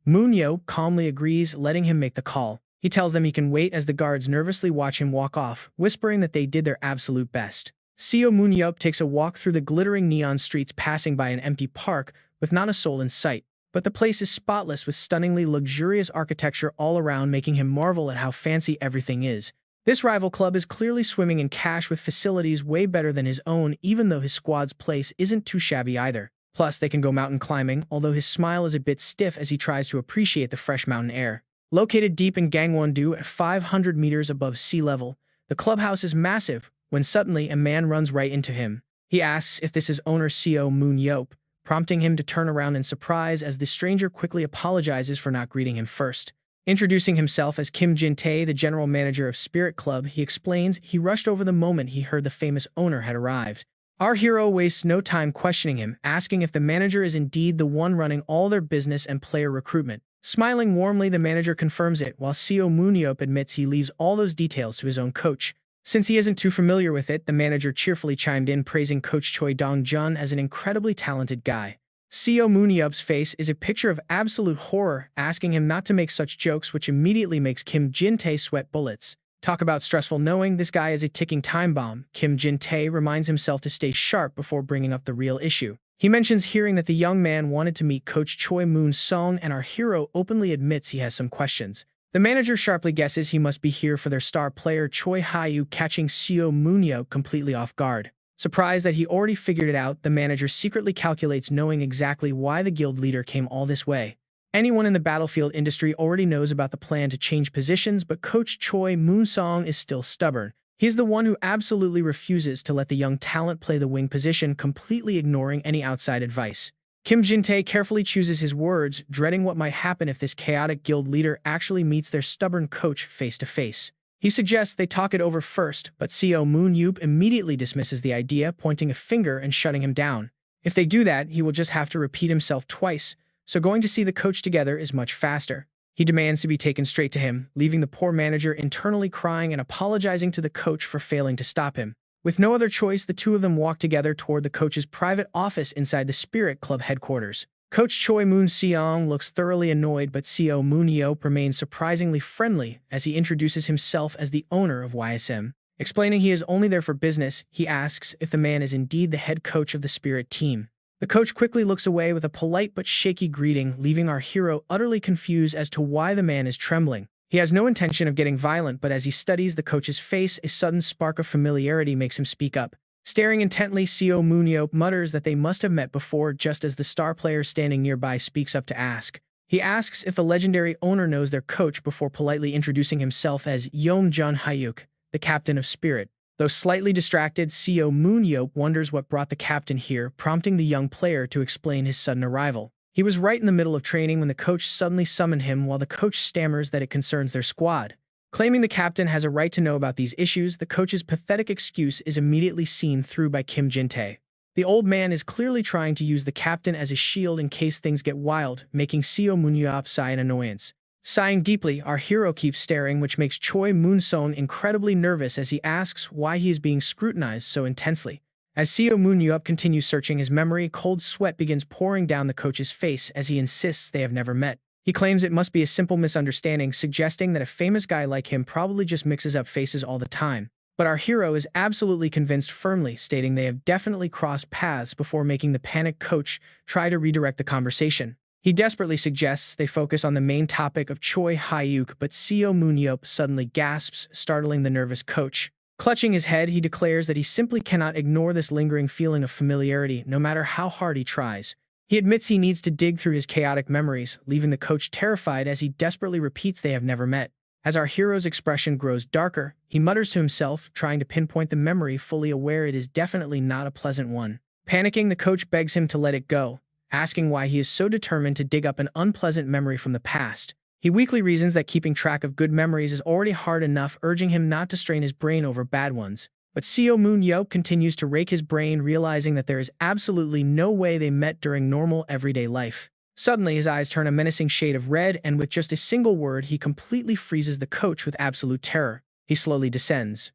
Moon-yeop calmly agrees, letting him make the call. He tells them he can wait as the guards nervously watch him walk off, whispering that they did their absolute best. Seo Moon-yeop takes a walk through the glittering neon streets, passing by an empty park with not a soul in sight. But the place is spotless with stunningly luxurious architecture all around, making him marvel at how fancy everything is. This rival club is clearly swimming in cash with facilities way better than his own, even though his squad's place isn't too shabby either. Plus, they can go mountain climbing, although his smile is a bit stiff as he tries to appreciate the fresh mountain air. Located deep in Gangwon-do at 500 meters above sea level, the clubhouse is massive, when suddenly a man runs right into him. He asks if this is owner Seo Moon-yeop, prompting him to turn around in surprise as the stranger quickly apologizes for not greeting him first. Introducing himself as Kim Jin-tae, the general manager of Spirit Club, he explains he rushed over the moment he heard the famous owner had arrived. Our hero wastes no time questioning him, asking if the manager is indeed the one running all their business and player recruitment. Smiling warmly, the manager confirms it, while Seo Moon-yeop admits he leaves all those details to his own coach. Since he isn't too familiar with it, the manager cheerfully chimed in, praising Coach Choi Dong-jun as an incredibly talented guy. Seo Moon-yeop's face is a picture of absolute horror, asking him not to make such jokes, which immediately makes Kim Jin-tae sweat bullets. Talk about stressful, knowing this guy is a ticking time bomb. Kim Jin-tae reminds himself to stay sharp before bringing up the real issue. He mentions hearing that the young man wanted to meet Coach Choi Moon-sung, and our hero openly admits he has some questions. The manager sharply guesses he must be here for their star player Choi Hyuk, catching Seo Moon-yeop completely off guard. Surprised that he already figured it out, the manager secretly calculates, knowing exactly why the guild leader came all this way. Anyone in the battlefield industry already knows about the plan to change positions, but Coach Choi Moon-sung is still stubborn. He is the one who absolutely refuses to let the young talent play the wing position, completely ignoring any outside advice. Kim Jin-tae carefully chooses his words, dreading what might happen if this chaotic guild leader actually meets their stubborn coach face to face. He suggests they talk it over first, but Seo Moon-yeop immediately dismisses the idea, pointing a finger and shutting him down. If they do that, he will just have to repeat himself twice, so going to see the coach together is much faster. He demands to be taken straight to him, leaving the poor manager internally crying and apologizing to the coach for failing to stop him. With no other choice, the two of them walk together toward the coach's private office inside the Spirit Club headquarters. Coach Choi Moon-sung looks thoroughly annoyed, but Seo Moon-yeop remains surprisingly friendly as he introduces himself as the owner of YSM. Explaining he is only there for business, he asks if the man is indeed the head coach of the Spirit team. The coach quickly looks away with a polite but shaky greeting, leaving our hero utterly confused as to why the man is trembling. He has no intention of getting violent, but as he studies the coach's face, a sudden spark of familiarity makes him speak up. Staring intently, Seo Moon-yeop mutters that they must have met before, just as the star player standing nearby speaks up to ask. He asks if the legendary owner knows their coach before politely introducing himself as Yeom-jun Hyuk, the captain of Spirit. Though slightly distracted, Seo Moon-yeop wonders what brought the captain here, prompting the young player to explain his sudden arrival. He was right in the middle of training when the coach suddenly summoned him, while the coach stammers that it concerns their squad. Claiming the captain has a right to know about these issues, the coach's pathetic excuse is immediately seen through by Kim Jin-tae. The old man is clearly trying to use the captain as a shield in case things get wild, making Seo Moon-yeop sigh in annoyance. Sighing deeply, our hero keeps staring, which makes Choi Moon-sung incredibly nervous as he asks why he is being scrutinized so intensely. As Seo Moon-yeop continues searching his memory, cold sweat begins pouring down the coach's face as he insists they have never met. He claims it must be a simple misunderstanding, suggesting that a famous guy like him probably just mixes up faces all the time. But our hero is absolutely convinced firmly, stating they have definitely crossed paths before making the panicked coach try to redirect the conversation. He desperately suggests they focus on the main topic of Choi Hyuk, but Seo Moon-yeop suddenly gasps, startling the nervous coach. Clutching his head, he declares that he simply cannot ignore this lingering feeling of familiarity, no matter how hard he tries. He admits he needs to dig through his chaotic memories, leaving the coach terrified as he desperately repeats they have never met. As our hero's expression grows darker, he mutters to himself, trying to pinpoint the memory, fully aware it is definitely not a pleasant one. Panicking, the coach begs him to let it go, asking why he is so determined to dig up an unpleasant memory from the past. He weakly reasons that keeping track of good memories is already hard enough, urging him not to strain his brain over bad ones. But Seo Moon-yeop continues to rake his brain, realizing that there is absolutely no way they met during normal everyday life. Suddenly, his eyes turn a menacing shade of red, and with just a single word, he completely freezes the coach with absolute terror. He slowly descends.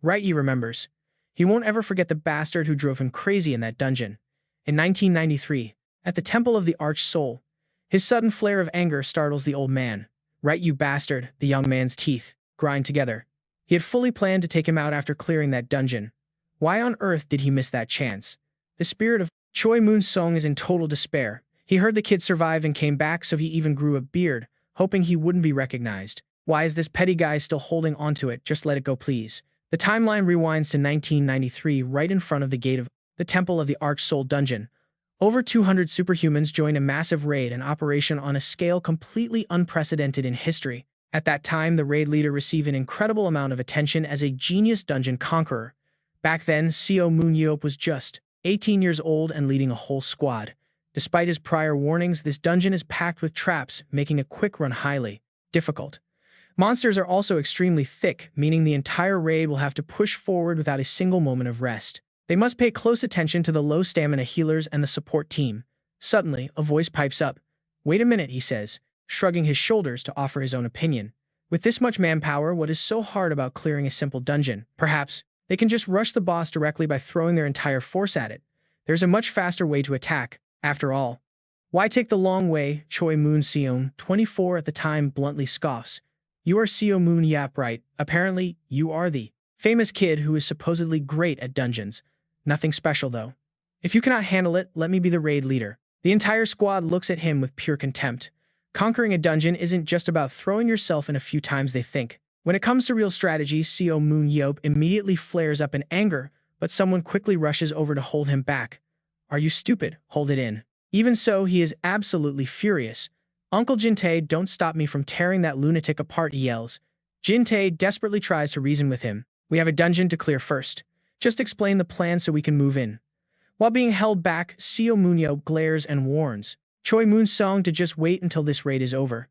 Right, he remembers. He won't ever forget the bastard who drove him crazy in that dungeon. In 1993, at the Temple of the Arch-Soul, his sudden flare of anger startles the old man. Right, you bastard, the young man's teeth grind together. He had fully planned to take him out after clearing that dungeon. Why on earth did he miss that chance? The spirit of Choi Moon-song is in total despair. He heard the kid survived and came back, so he even grew a beard, hoping he wouldn't be recognized. Why is this petty guy still holding onto it? Just let it go, please. The timeline rewinds to 1993, right in front of the gate of the Temple of the Arch-Soul dungeon. Over 200 superhumans join a massive raid, an operation on a scale completely unprecedented in history. At that time, the raid leader received an incredible amount of attention as a genius dungeon conqueror. Back then, Seo Moon-yeop was just 18 years old and leading a whole squad. Despite his prior warnings, this dungeon is packed with traps, making a quick run highly difficult. Monsters are also extremely thick, meaning the entire raid will have to push forward without a single moment of rest. They must pay close attention to the low stamina healers and the support team. Suddenly, a voice pipes up. Wait a minute, he says, shrugging his shoulders to offer his own opinion. With this much manpower, what is so hard about clearing a simple dungeon? Perhaps they can just rush the boss directly by throwing their entire force at it. There's a much faster way to attack, after all. Why take the long way? Choi Moon-seong, 24 at the time, bluntly scoffs. You are Seo Moon-yeop, right? Apparently, you are the famous kid who is supposedly great at dungeons. Nothing special, though. If you cannot handle it, let me be the raid leader. The entire squad looks at him with pure contempt. Conquering a dungeon isn't just about throwing yourself in a few times, they think. When it comes to real strategy, Seo Moon-yeop immediately flares up in anger, but someone quickly rushes over to hold him back. Are you stupid? Hold it in. Even so, he is absolutely furious. Uncle Jin-tae, don't stop me from tearing that lunatic apart, he yells. Jin-tae desperately tries to reason with him. We have a dungeon to clear first. Just explain the plan so we can move in. While being held back, Seo Moon-yeop glares and warns Choi Moon-song to just wait until this raid is over.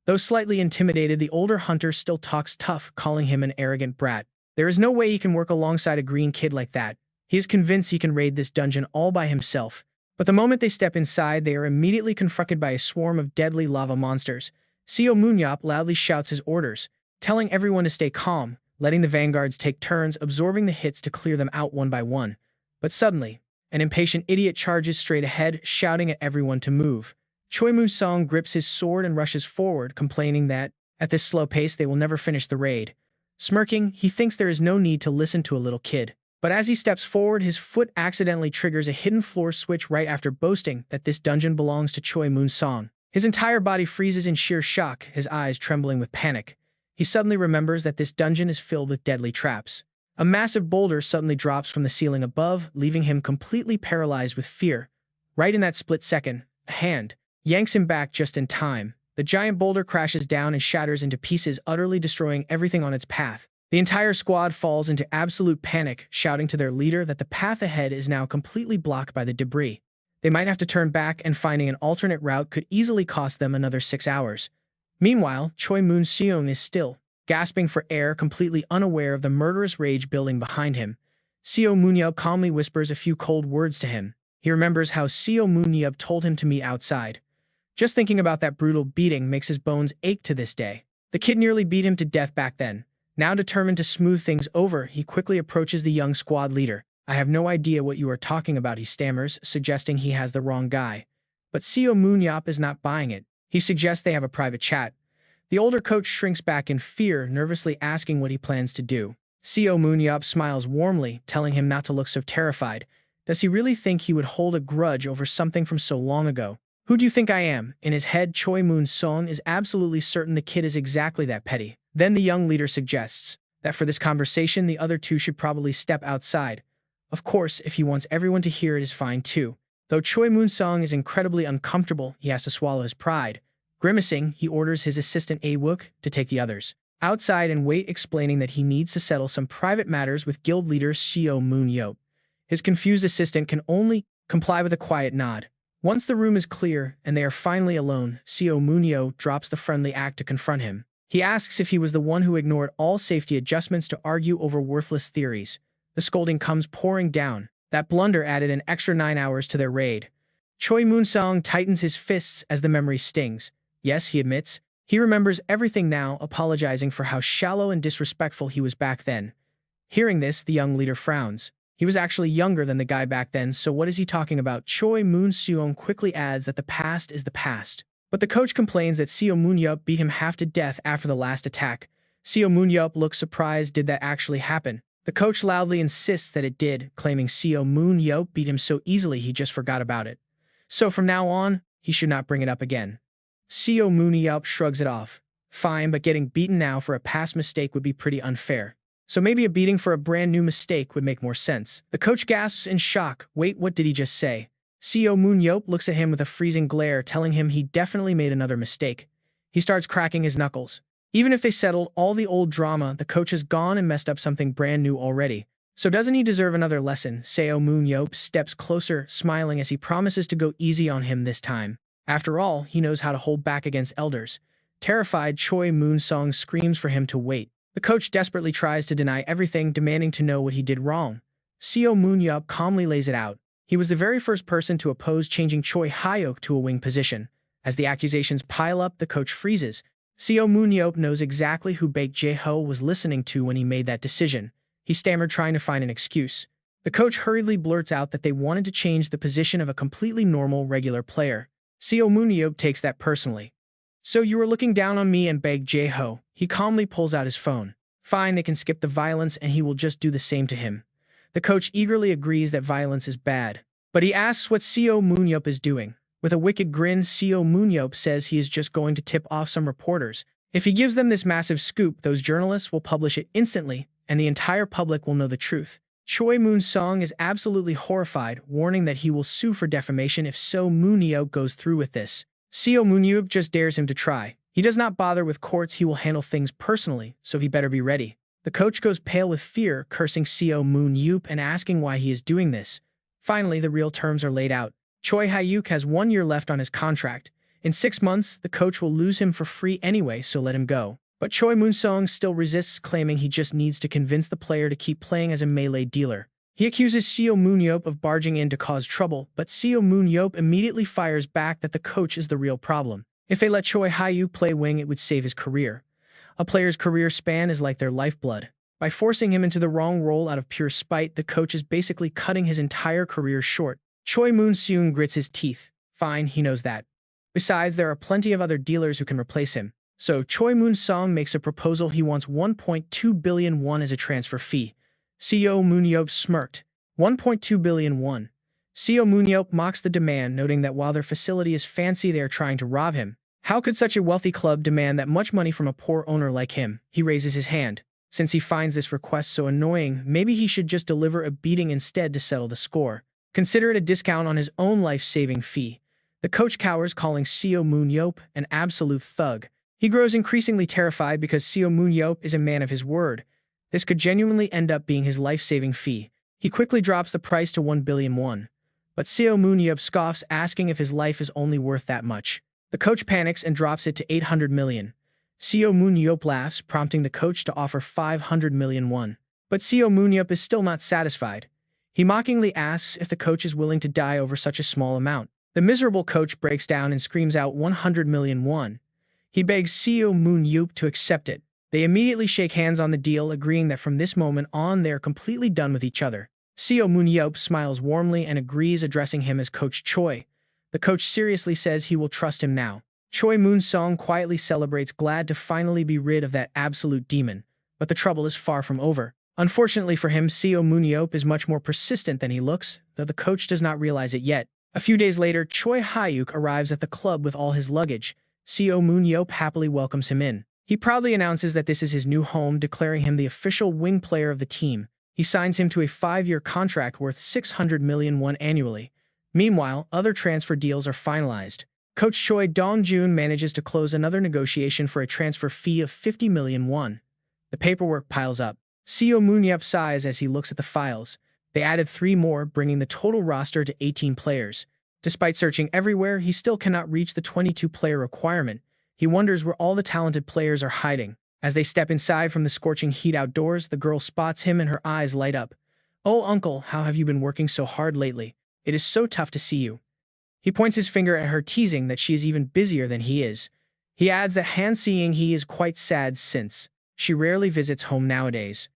Though slightly intimidated, the older hunter still talks tough, calling him an arrogant brat. There is no way he can work alongside a green kid like that. He is convinced he can raid this dungeon all by himself. But the moment they step inside, they are immediately confronted by a swarm of deadly lava monsters. Seo Moon-yeop loudly shouts his orders, telling everyone to stay calm, letting the vanguards take turns absorbing the hits to clear them out one by one. But suddenly, an impatient idiot charges straight ahead, shouting at everyone to move. Choi Moon-song grips his sword and rushes forward, complaining that, at this slow pace, they will never finish the raid. Smirking, he thinks there is no need to listen to a little kid. But as he steps forward, his foot accidentally triggers a hidden floor switch right after boasting that this dungeon belongs to Choi Moon-song. His entire body freezes in sheer shock, his eyes trembling with panic. He suddenly remembers that this dungeon is filled with deadly traps. A massive boulder suddenly drops from the ceiling above, leaving him completely paralyzed with fear. Right in that split second, a hand yanks him back just in time. The giant boulder crashes down and shatters into pieces, utterly destroying everything on its path. The entire squad falls into absolute panic, shouting to their leader that the path ahead is now completely blocked by the debris. They might have to turn back, and finding an alternate route could easily cost them another 6 hours. Meanwhile, Choi Moon-seong is still gasping for air, completely unaware of the murderous rage building behind him. Seo Moon-yeop calmly whispers a few cold words to him. He remembers how Seo Moon-yeop told him to meet outside. Just thinking about that brutal beating makes his bones ache to this day. The kid nearly beat him to death back then. Now determined to smooth things over, he quickly approaches the young squad leader. I have no idea what you are talking about, he stammers, suggesting he has the wrong guy. But Seo Moon-yeop is not buying it. He suggests they have a private chat. The older coach shrinks back in fear, nervously asking what he plans to do. Seo Moon-yeop smiles warmly, telling him not to look so terrified. Does he really think he would hold a grudge over something from so long ago? Who do you think I am? In his head, Choi Moon-sung is absolutely certain the kid is exactly that petty. Then the young leader suggests that for this conversation, the other two should probably step outside. Of course, if he wants everyone to hear it is fine too. Though Choi Moon-sung is incredibly uncomfortable, he has to swallow his pride. Grimacing, he orders his assistant A-wook to take the others outside and wait, explaining that he needs to settle some private matters with guild leader Seo Moon-yeop. His confused assistant can only comply with a quiet nod. Once the room is clear and they are finally alone, Seo Moon-yeop drops the friendly act to confront him. He asks if he was the one who ignored all safety adjustments to argue over worthless theories. The scolding comes pouring down. That blunder added an extra 9 hours to their raid. Choi Moon-sung tightens his fists as the memory stings. Yes, he admits, he remembers everything now, apologizing for how shallow and disrespectful he was back then. Hearing this, the young leader frowns. He was actually younger than the guy back then, so what is he talking about? Choi Moon-seung quickly adds that the past is the past. But the coach complains that Seo Moon-yeop beat him half to death after the last attack. Seo Moon-yeop looks surprised. Did that actually happen? The coach loudly insists that it did, claiming Seo Moon-yeop beat him so easily he just forgot about it. So from now on, he should not bring it up again. Seo Moon-yeop shrugs it off. Fine, but getting beaten now for a past mistake would be pretty unfair. So maybe a beating for a brand new mistake would make more sense. The coach gasps in shock. Wait, what did he just say? Seo Moon-yeop looks at him with a freezing glare, telling him he definitely made another mistake. He starts cracking his knuckles. Even if they settled all the old drama, the coach has gone and messed up something brand new already. So doesn't he deserve another lesson? Seo Moon-yeop steps closer, smiling as he promises to go easy on him this time. After all, he knows how to hold back against elders. Terrified, Choi Moon-sung screams for him to wait. The coach desperately tries to deny everything, demanding to know what he did wrong. Seo Moon-yeop calmly lays it out. He was the very first person to oppose changing Choi Hyuk to a wing position. As the accusations pile up, the coach freezes. Seo Moon-yeop knows exactly who Baek Jae-ho was listening to when he made that decision. He stammered, trying to find an excuse. The coach hurriedly blurts out that they wanted to change the position of a completely normal, regular player. Seo Moon-yeop takes that personally. So you were looking down on me and Baek Jae-ho. He calmly pulls out his phone. Fine, they can skip the violence and he will just do the same to him. The coach eagerly agrees that violence is bad. But he asks what Seo Moon-yeop is doing. With a wicked grin, Seo Moon-yeop says he is just going to tip off some reporters. If he gives them this massive scoop, those journalists will publish it instantly, and the entire public will know the truth. Choi Moon-sung is absolutely horrified, warning that he will sue for defamation if Seo Moon-yeop goes through with this. Seo Moon-yeop just dares him to try. He does not bother with courts, he will handle things personally, so he better be ready. The coach goes pale with fear, cursing Seo Moon-yeop and asking why he is doing this. Finally, the real terms are laid out. Choi Hyuk has 1 year left on his contract. In 6 months, the coach will lose him for free anyway, so let him go. But Choi Moon-sung still resists, claiming he just needs to convince the player to keep playing as a melee dealer. He accuses Seo Moon-yeop of barging in to cause trouble, but Seo Moon-yeop immediately fires back that the coach is the real problem. If they let Choi Hyuk play wing, it would save his career. A player's career span is like their lifeblood. By forcing him into the wrong role out of pure spite, the coach is basically cutting his entire career short. Choi Moon-seung grits his teeth. Fine, he knows that. Besides, there are plenty of other dealers who can replace him. So Choi Moon-sung makes a proposal. He wants 1.2 billion won as a transfer fee. Seo Moon-yeop smirked. 1.2 billion won. Seo Moon-yeop mocks the demand, noting that while their facility is fancy, they are trying to rob him. How could such a wealthy club demand that much money from a poor owner like him? He raises his hand. Since he finds this request so annoying, maybe he should just deliver a beating instead to settle the score. Consider it a discount on his own life-saving fee. The coach cowers, calling Seo Moon-yeop an absolute thug. He grows increasingly terrified because Seo Moon-yeop is a man of his word. This could genuinely end up being his life-saving fee. He quickly drops the price to 1 billion won. But Seo Moon-yeop scoffs, asking if his life is only worth that much. The coach panics and drops it to 800 million. Seo Moon-yeop laughs, prompting the coach to offer 500 million won. But Seo Moon-yeop is still not satisfied. He mockingly asks if the coach is willing to die over such a small amount. The miserable coach breaks down and screams out 100 million won. He begs Seo Moon-yeop to accept it. They immediately shake hands on the deal, agreeing that from this moment on they are completely done with each other. Seo Moon-yeop smiles warmly and agrees, addressing him as Coach Choi. The coach seriously says he will trust him now. Choi Moon-sung quietly celebrates, glad to finally be rid of that absolute demon. But the trouble is far from over. Unfortunately for him, Seo Moon-yeop is much more persistent than he looks, though the coach does not realize it yet. A few days later, Choi Hyuk arrives at the club with all his luggage. Seo Moon-yeop happily welcomes him in. He proudly announces that this is his new home, declaring him the official wing player of the team. He signs him to a 5-year contract worth 600 million won annually. Meanwhile, other transfer deals are finalized. Coach Choi Dong-joon manages to close another negotiation for a transfer fee of 50 million won. The paperwork piles up. Seo Moon-yeop sighs as he looks at the files. They added 3 more, bringing the total roster to 18 players. Despite searching everywhere, he still cannot reach the 22-player requirement. He wonders where all the talented players are hiding. As they step inside from the scorching heat outdoors, the girl spots him and her eyes light up. "Oh, uncle, how have you been working so hard lately? It is so tough to see you." He points his finger at her, teasing that she is even busier than he is. He adds that seeing he is quite sad since she rarely visits home nowadays.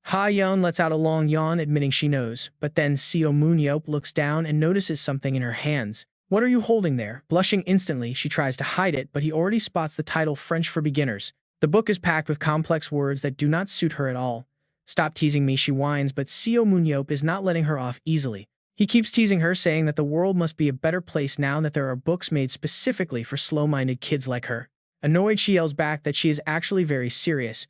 Ha-yeon lets out a long yawn, admitting she knows, but then Seo Moon-yeop looks down and notices something in her hands. "What are you holding there?" Blushing instantly, she tries to hide it, but he already spots the title French for Beginners. The book is packed with complex words that do not suit her at all. "Stop teasing me," she whines, but Seo Moon-yeop is not letting her off easily. He keeps teasing her, saying that the world must be a better place now that there are books made specifically for slow-minded kids like her. Annoyed, she yells back that she is actually very serious.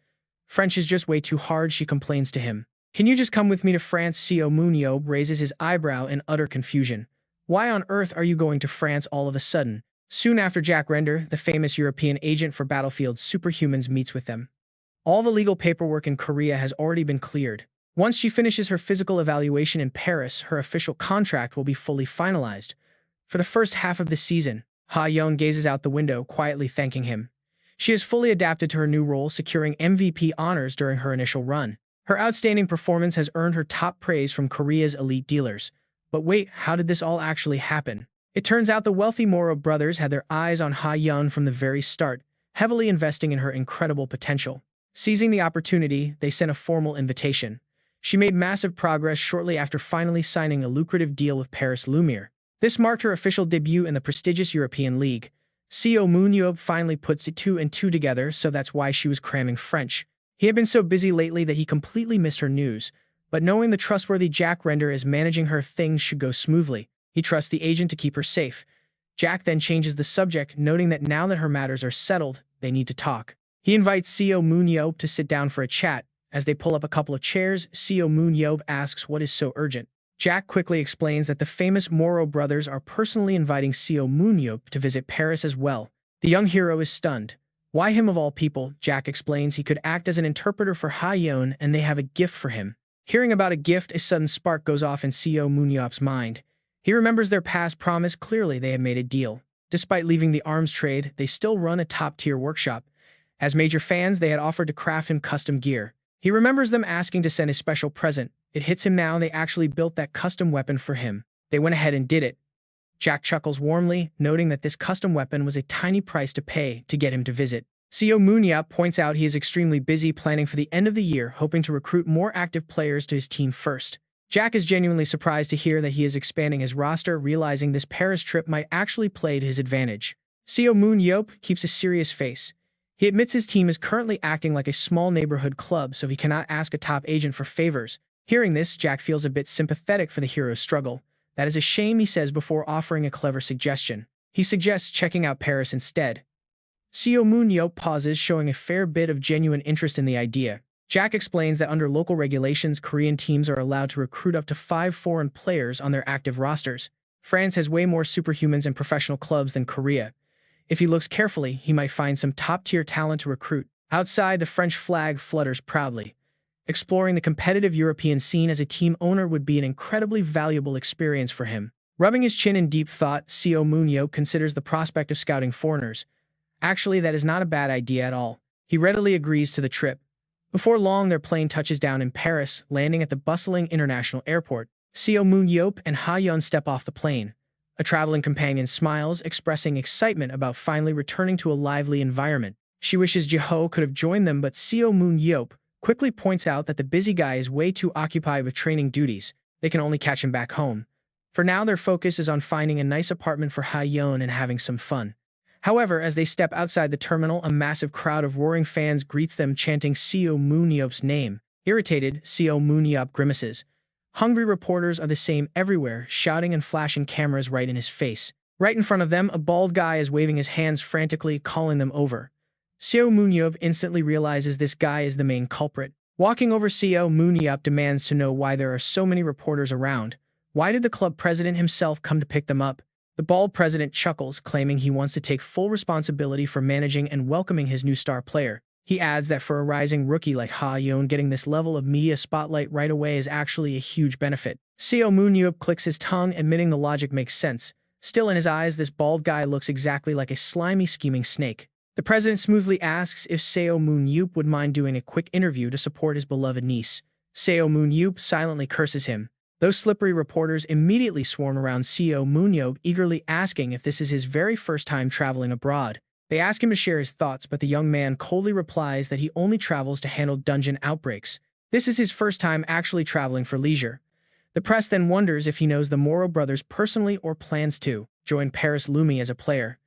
"French is just way too hard," she complains to him. "Can you just come with me to France?" Seo Moon-yeop raises his eyebrow in utter confusion. "Why on earth are you going to France all of a sudden?" Soon after, Jack Render, the famous European agent for Battlefield Superhumans, meets with them. All the legal paperwork in Korea has already been cleared. Once she finishes her physical evaluation in Paris, her official contract will be fully finalized. For the first half of the season, Ha-yeon gazes out the window, quietly thanking him. She has fully adapted to her new role, securing MVP honors during her initial run. Her outstanding performance has earned her top praise from Korea's elite dealers. But wait, how did this all actually happen? It turns out the wealthy Moro brothers had their eyes on Ha-yeon from the very start, heavily investing in her incredible potential. Seizing the opportunity, they sent a formal invitation. She made massive progress shortly after finally signing a lucrative deal with Paris Lumiere. This marked her official debut in the prestigious European League. Seo Moon-yeop finally puts it 2 and 2 together, so that's why she was cramming French. He had been so busy lately that he completely missed her news, but knowing the trustworthy Jack Render is managing her, things should go smoothly. He trusts the agent to keep her safe. Jack then changes the subject, noting that now that her matters are settled, they need to talk. He invites Seo Moon-yeop to sit down for a chat. As they pull up a couple of chairs, Seo Moon-yeop asks what is so urgent. Jack quickly explains that the famous Moro brothers are personally inviting Seo Moon-yeop to visit Paris as well. The young hero is stunned. Why him of all people? Jack explains he could act as an interpreter for Ha-yeon and they have a gift for him. Hearing about a gift, a sudden spark goes off in Seo Moon-yeop's mind. He remembers their past promise. Clearly they had made a deal. Despite leaving the arms trade, they still run a top-tier workshop. As major fans, they had offered to craft him custom gear. He remembers them asking to send a special present. It hits him now, they actually built that custom weapon for him. They went ahead and did it. Jack chuckles warmly, noting that this custom weapon was a tiny price to pay to get him to visit. Seo Moon-yeop points out he is extremely busy planning for the end of the year, hoping to recruit more active players to his team first. Jack is genuinely surprised to hear that he is expanding his roster, realizing this Paris trip might actually play to his advantage. Seo Moon-yeop keeps a serious face. He admits his team is currently acting like a small neighborhood club, so he cannot ask a top agent for favors. Hearing this, Jack feels a bit sympathetic for the hero's struggle. That is a shame, he says before offering a clever suggestion. He suggests checking out Paris instead. Seo Moon-yeop pauses, showing a fair bit of genuine interest in the idea. Jack explains that under local regulations, Korean teams are allowed to recruit up to 5 foreign players on their active rosters. France has way more superhumans and professional clubs than Korea. If he looks carefully, he might find some top-tier talent to recruit. Outside, the French flag flutters proudly. Exploring the competitive European scene as a team owner would be an incredibly valuable experience for him. Rubbing his chin in deep thought, Seo Moon-yeop considers the prospect of scouting foreigners. Actually, that is not a bad idea at all. He readily agrees to the trip. Before long, their plane touches down in Paris, landing at the bustling international airport. Seo Moon-yeop and Ha-yeon step off the plane. A traveling companion smiles, expressing excitement about finally returning to a lively environment. She wishes Jiho could have joined them, but Seo Moon-yeop quickly points out that the busy guy is way too occupied with training duties. They can only catch him back home. For now, their focus is on finding a nice apartment for Ha-yeon and having some fun. However, as they step outside the terminal, a massive crowd of roaring fans greets them, chanting Seo Moon-yeop's name. Irritated, Seo Moon-yeop grimaces. Hungry reporters are the same everywhere, shouting and flashing cameras right in his face. Right in front of them, a bald guy is waving his hands frantically, calling them over. Seo Moon-yeop instantly realizes this guy is the main culprit. Walking over, Seo Moon-yeop demands to know why there are so many reporters around. Why did the club president himself come to pick them up? The bald president chuckles, claiming he wants to take full responsibility for managing and welcoming his new star player. He adds that for a rising rookie like Ha-yeon, getting this level of media spotlight right away is actually a huge benefit. Seo Moon-yeop clicks his tongue, admitting the logic makes sense. Still, in his eyes, this bald guy looks exactly like a slimy, scheming snake. The president smoothly asks if Seo Moon-yeop would mind doing a quick interview to support his beloved niece. Seo Moon-yeop silently curses him. Those slippery reporters immediately swarm around Seo Moon-yeop, eagerly asking if this is his very first time traveling abroad. They ask him to share his thoughts, but the young man coldly replies that he only travels to handle dungeon outbreaks. This is his first time actually traveling for leisure. The press then wonders if he knows the Moro brothers personally or plans to join Paris Lumi as a player.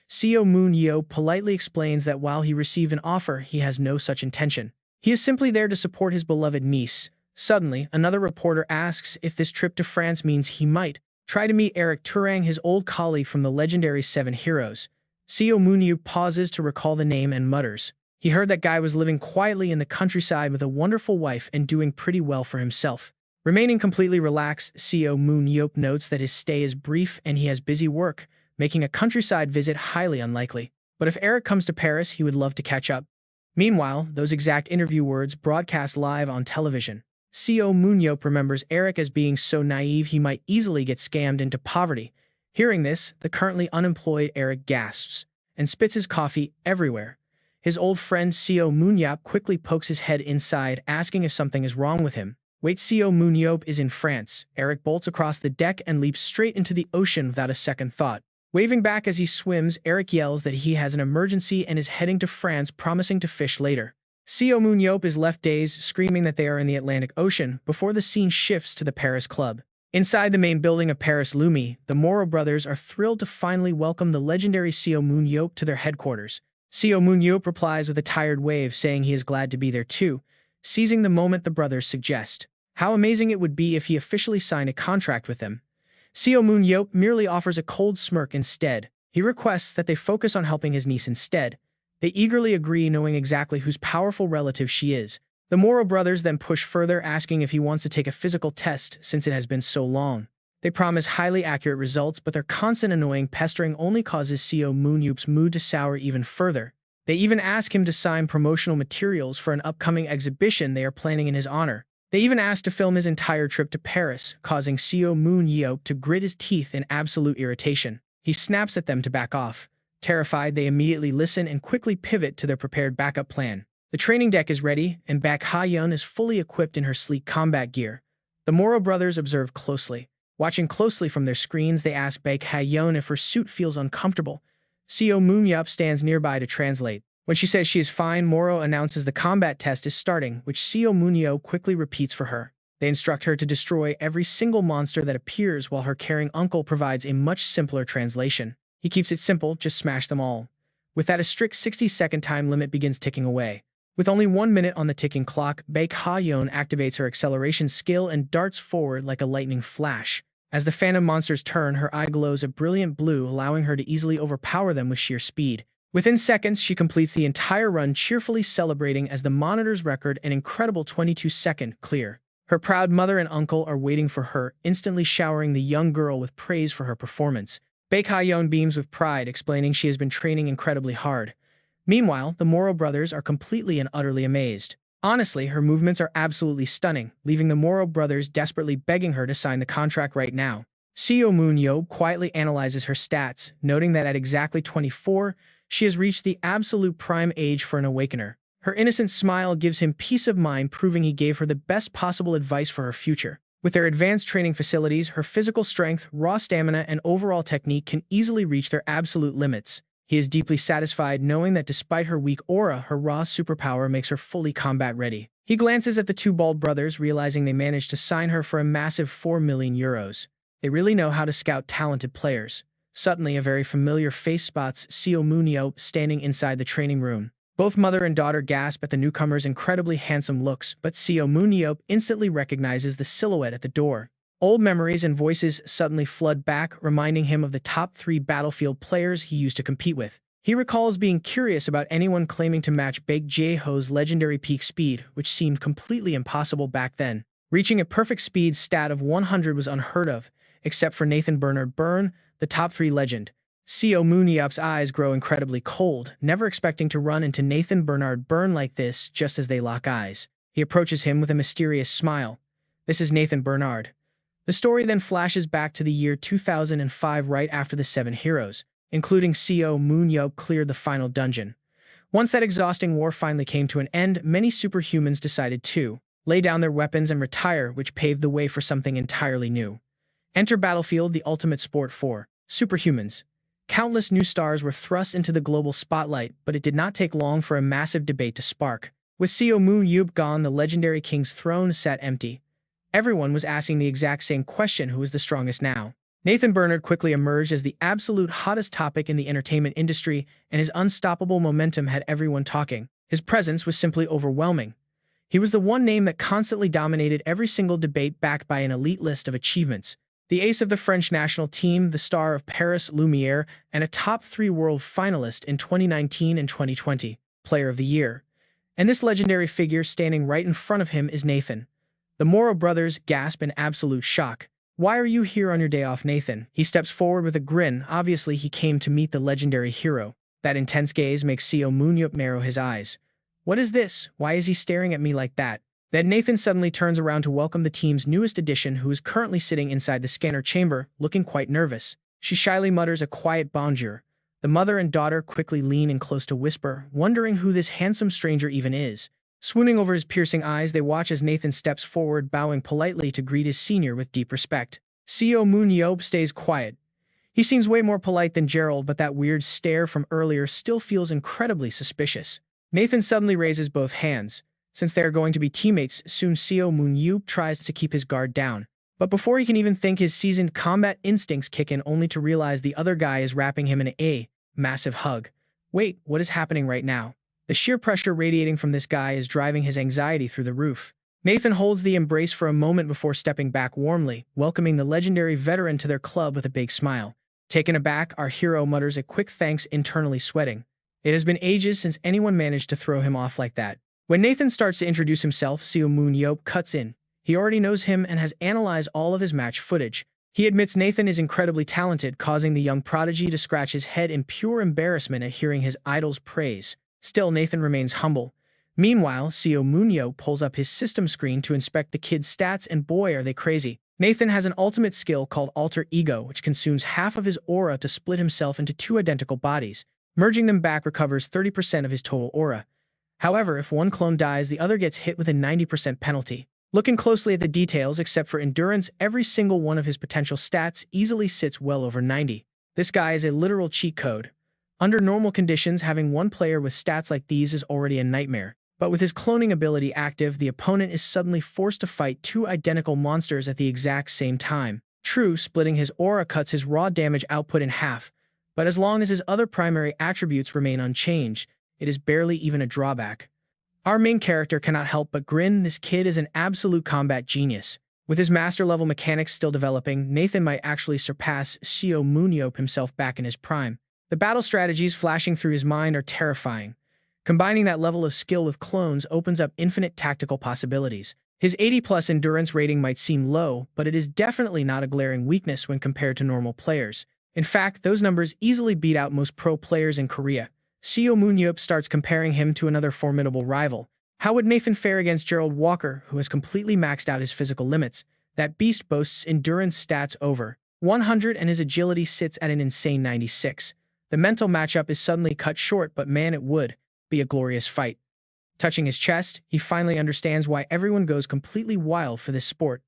Seo Moon-yeop politely explains that while he received an offer, he has no such intention. He is simply there to support his beloved niece. Suddenly, another reporter asks if this trip to France means he might try to meet Eric Turang, his old colleague from the legendary Seven Heroes. Seo Moon-yeop pauses to recall the name and mutters. He heard that guy was living quietly in the countryside with a wonderful wife and doing pretty well for himself. Remaining completely relaxed, Seo Moon-yeop notes that his stay is brief and he has busy work, making a countryside visit highly unlikely. But if Eric comes to Paris, he would love to catch up. Meanwhile, those exact interview words broadcast live on television. Seo Moon-yeop remembers Eric as being so naive he might easily get scammed into poverty. Hearing this, the currently unemployed Eric gasps and spits his coffee everywhere. His old friend Seo Moon-yeop quickly pokes his head inside, asking if something is wrong with him. Wait, Seo Moon-yeop is in France. Eric bolts across the deck and leaps straight into the ocean without a second thought. Waving back as he swims, Eric yells that he has an emergency and is heading to France, promising to fish later. Seo Moon-yeop is left dazed, screaming that they are in the Atlantic Ocean, before the scene shifts to the Paris club. Inside the main building of Paris Lumi, the Moro brothers are thrilled to finally welcome the legendary Seo Moon-yeop to their headquarters. Seo Moon-yeop replies with a tired wave, saying he is glad to be there too, seizing the moment the brothers suggest. How amazing it would be if he officially signed a contract with them. Seo Moon-yeop merely offers a cold smirk instead. He requests that they focus on helping his niece instead. They eagerly agree, knowing exactly whose powerful relative she is. The Moro brothers then push further, asking if he wants to take a physical test since it has been so long. They promise highly accurate results, but their constant annoying pestering only causes Seo Moon-yeop's mood to sour even further. They even ask him to sign promotional materials for an upcoming exhibition they are planning in his honor. They even ask to film his entire trip to Paris, causing Seo Moon-yeop to grit his teeth in absolute irritation. He snaps at them to back off. Terrified, they immediately listen and quickly pivot to their prepared backup plan. The training deck is ready, and Baek Ha-yeon is fully equipped in her sleek combat gear. The Moro brothers observe closely. Watching closely from their screens, they ask Baek Ha-yeon if her suit feels uncomfortable. Seo Moon-yeop stands nearby to translate. When she says she is fine, Moro announces the combat test is starting, which Seo Moon-yeop quickly repeats for her. They instruct her to destroy every single monster that appears, while her caring uncle provides a much simpler translation. He keeps it simple, just smash them all. With that, a strict 60-second time limit begins ticking away. With only 1 minute on the ticking clock, Baek Ha-yeon activates her acceleration skill and darts forward like a lightning flash. As the phantom monsters turn, her eye glows a brilliant blue, allowing her to easily overpower them with sheer speed. Within seconds, she completes the entire run, cheerfully celebrating as the monitor's record an incredible 22-second clear. Her proud mother and uncle are waiting for her, instantly showering the young girl with praise for her performance. Baek Ha-yeon beams with pride, explaining she has been training incredibly hard. Meanwhile, the Moro brothers are completely and utterly amazed. Honestly, her movements are absolutely stunning, leaving the Moro brothers desperately begging her to sign the contract right now. Seo Moon-yeop quietly analyzes her stats, noting that at exactly 24, she has reached the absolute prime age for an awakener. Her innocent smile gives him peace of mind, proving he gave her the best possible advice for her future. With their advanced training facilities, her physical strength, raw stamina, and overall technique can easily reach their absolute limits. He is deeply satisfied knowing that despite her weak aura, her raw superpower makes her fully combat ready. He glances at the two bald brothers, realizing they managed to sign her for a massive 4 million euros. They really know how to scout talented players. Suddenly, a very familiar face spots Seo Moon-yeop standing inside the training room. Both mother and daughter gasp at the newcomer's incredibly handsome looks, but Seo Moon-yeop instantly recognizes the silhouette at the door. Old memories and voices suddenly flood back, reminding him of the top 3 Battlefield players he used to compete with. He recalls being curious about anyone claiming to match Baek Jae-ho's legendary peak speed, which seemed completely impossible back then. Reaching a perfect speed stat of 100 was unheard of, except for Nathan Bernard Byrne, the top 3 legend. Seo Moon-yeop's eyes grow incredibly cold, never expecting to run into Nathan Bernard Byrne like this just as they lock eyes. He approaches him with a mysterious smile. This is Nathan Bernard. The story then flashes back to the year 2005 right after the 7 heroes, including Seo Moon-yeop, cleared the final dungeon. Once that exhausting war finally came to an end, many superhumans decided to lay down their weapons and retire, which paved the way for something entirely new. Enter Battlefield, the ultimate sport for superhumans. Countless new stars were thrust into the global spotlight, but it did not take long for a massive debate to spark. With Seo Moon-yeop gone, the legendary king's throne sat empty. Everyone was asking the exact same question: who is the strongest now? Nathan Bernard quickly emerged as the absolute hottest topic in the entertainment industry, and his unstoppable momentum had everyone talking. His presence was simply overwhelming. He was the one name that constantly dominated every single debate, backed by an elite list of achievements. The ace of the French national team, the star of Paris Lumiere, and a top 3 world finalist in 2019 and 2020, Player of the Year. And this legendary figure standing right in front of him is Nathan. The Moro brothers gasp in absolute shock. Why are you here on your day off, Nathan? He steps forward with a grin. Obviously, he came to meet the legendary hero. That intense gaze makes Seo Moon-yeop narrow his eyes. What is this? Why is he staring at me like that? Then Nathan suddenly turns around to welcome the team's newest addition, who is currently sitting inside the scanner chamber, looking quite nervous. She shyly mutters a quiet bonjour. The mother and daughter quickly lean in close to whisper, wondering who this handsome stranger even is. Swooning over his piercing eyes, they watch as Nathan steps forward, bowing politely to greet his senior with deep respect. Seo Moon-yeop stays quiet. He seems way more polite than Gerald, but that weird stare from earlier still feels incredibly suspicious. Nathan suddenly raises both hands. Since they are going to be teammates soon, Seo Moon-yeop tries to keep his guard down. But before he can even think, his seasoned combat instincts kick in, only to realize the other guy is wrapping him in a massive hug. Wait, what is happening right now? The sheer pressure radiating from this guy is driving his anxiety through the roof. Nathan holds the embrace for a moment before stepping back warmly, welcoming the legendary veteran to their club with a big smile. Taken aback, our hero mutters a quick thanks, internally sweating. It has been ages since anyone managed to throw him off like that. When Nathan starts to introduce himself, Seo Moon-yeop cuts in. He already knows him and has analyzed all of his match footage. He admits Nathan is incredibly talented, causing the young prodigy to scratch his head in pure embarrassment at hearing his idol's praise. Still, Nathan remains humble. Meanwhile, Seo Moon-yeop pulls up his system screen to inspect the kid's stats, and boy, are they crazy. Nathan has an ultimate skill called Alter Ego, which consumes half of his aura to split himself into 2 identical bodies. Merging them back recovers 30% of his total aura. However, if one clone dies, the other gets hit with a 90% penalty. Looking closely at the details, except for endurance, every single one of his potential stats easily sits well over 90. This guy is a literal cheat code. Under normal conditions, having one player with stats like these is already a nightmare. But with his cloning ability active, the opponent is suddenly forced to fight 2 identical monsters at the exact same time. True, splitting his aura cuts his raw damage output in half, but as long as his other primary attributes remain unchanged, it is barely even a drawback. Our main character cannot help but grin. This kid is an absolute combat genius. With his master-level mechanics still developing, Nathan might actually surpass Seo Moon-yeop himself back in his prime. The battle strategies flashing through his mind are terrifying. Combining that level of skill with clones opens up infinite tactical possibilities. His 80+ endurance rating might seem low, but it is definitely not a glaring weakness when compared to normal players. In fact, those numbers easily beat out most pro players in Korea. Seo Moon-yeop starts comparing him to another formidable rival. How would Nathan fare against Gerald Walker, who has completely maxed out his physical limits? That beast boasts endurance stats over 100 and his agility sits at an insane 96. The mental matchup is suddenly cut short, but man, it would be a glorious fight. Touching his chest, he finally understands why everyone goes completely wild for this sport.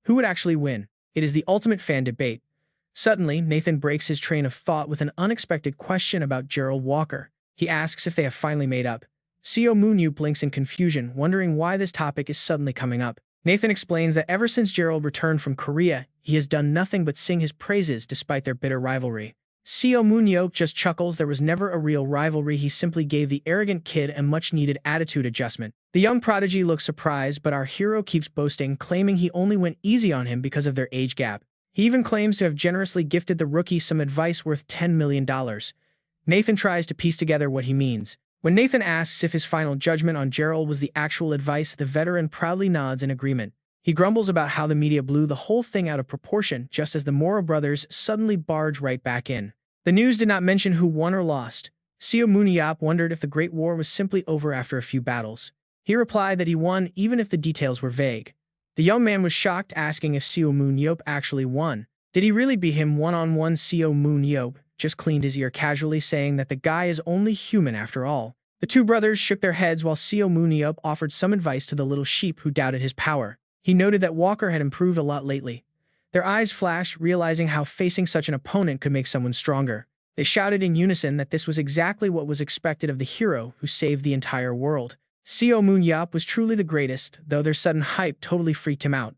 Who would actually win? It is the ultimate fan debate. Suddenly, Nathan breaks his train of thought with an unexpected question about Gerald Walker. He asks if they have finally made up. Seo Moon-yeop blinks in confusion, wondering why this topic is suddenly coming up. Nathan explains that ever since Gerald returned from Korea, he has done nothing but sing his praises despite their bitter rivalry. Seo Moon-yeop just chuckles. There was never a real rivalry. He simply gave the arrogant kid a much-needed attitude adjustment. The young prodigy looks surprised, but our hero keeps boasting, claiming he only went easy on him because of their age gap. He even claims to have generously gifted the rookie some advice worth $10 million. Nathan tries to piece together what he means. When Nathan asks if his final judgment on Gerald was the actual advice, the veteran proudly nods in agreement. He grumbles about how the media blew the whole thing out of proportion, just as the Moro brothers suddenly barge right back in. The news did not mention who won or lost. Seo Moon-yeop wondered if the Great War was simply over after a few battles. He replied that he won even if the details were vague. The young man was shocked, asking if Seo Moon-yeop actually won. Did he really beat him one-on-one? Seo Moon-yeop just cleaned his ear casually, saying that the guy is only human after all. The two brothers shook their heads while Seo Moon-yeop offered some advice to the little sheep who doubted his power. He noted that Walker had improved a lot lately. Their eyes flashed, realizing how facing such an opponent could make someone stronger. They shouted in unison that this was exactly what was expected of the hero who saved the entire world. Seo Moon-yeop was truly the greatest, though their sudden hype totally freaked him out.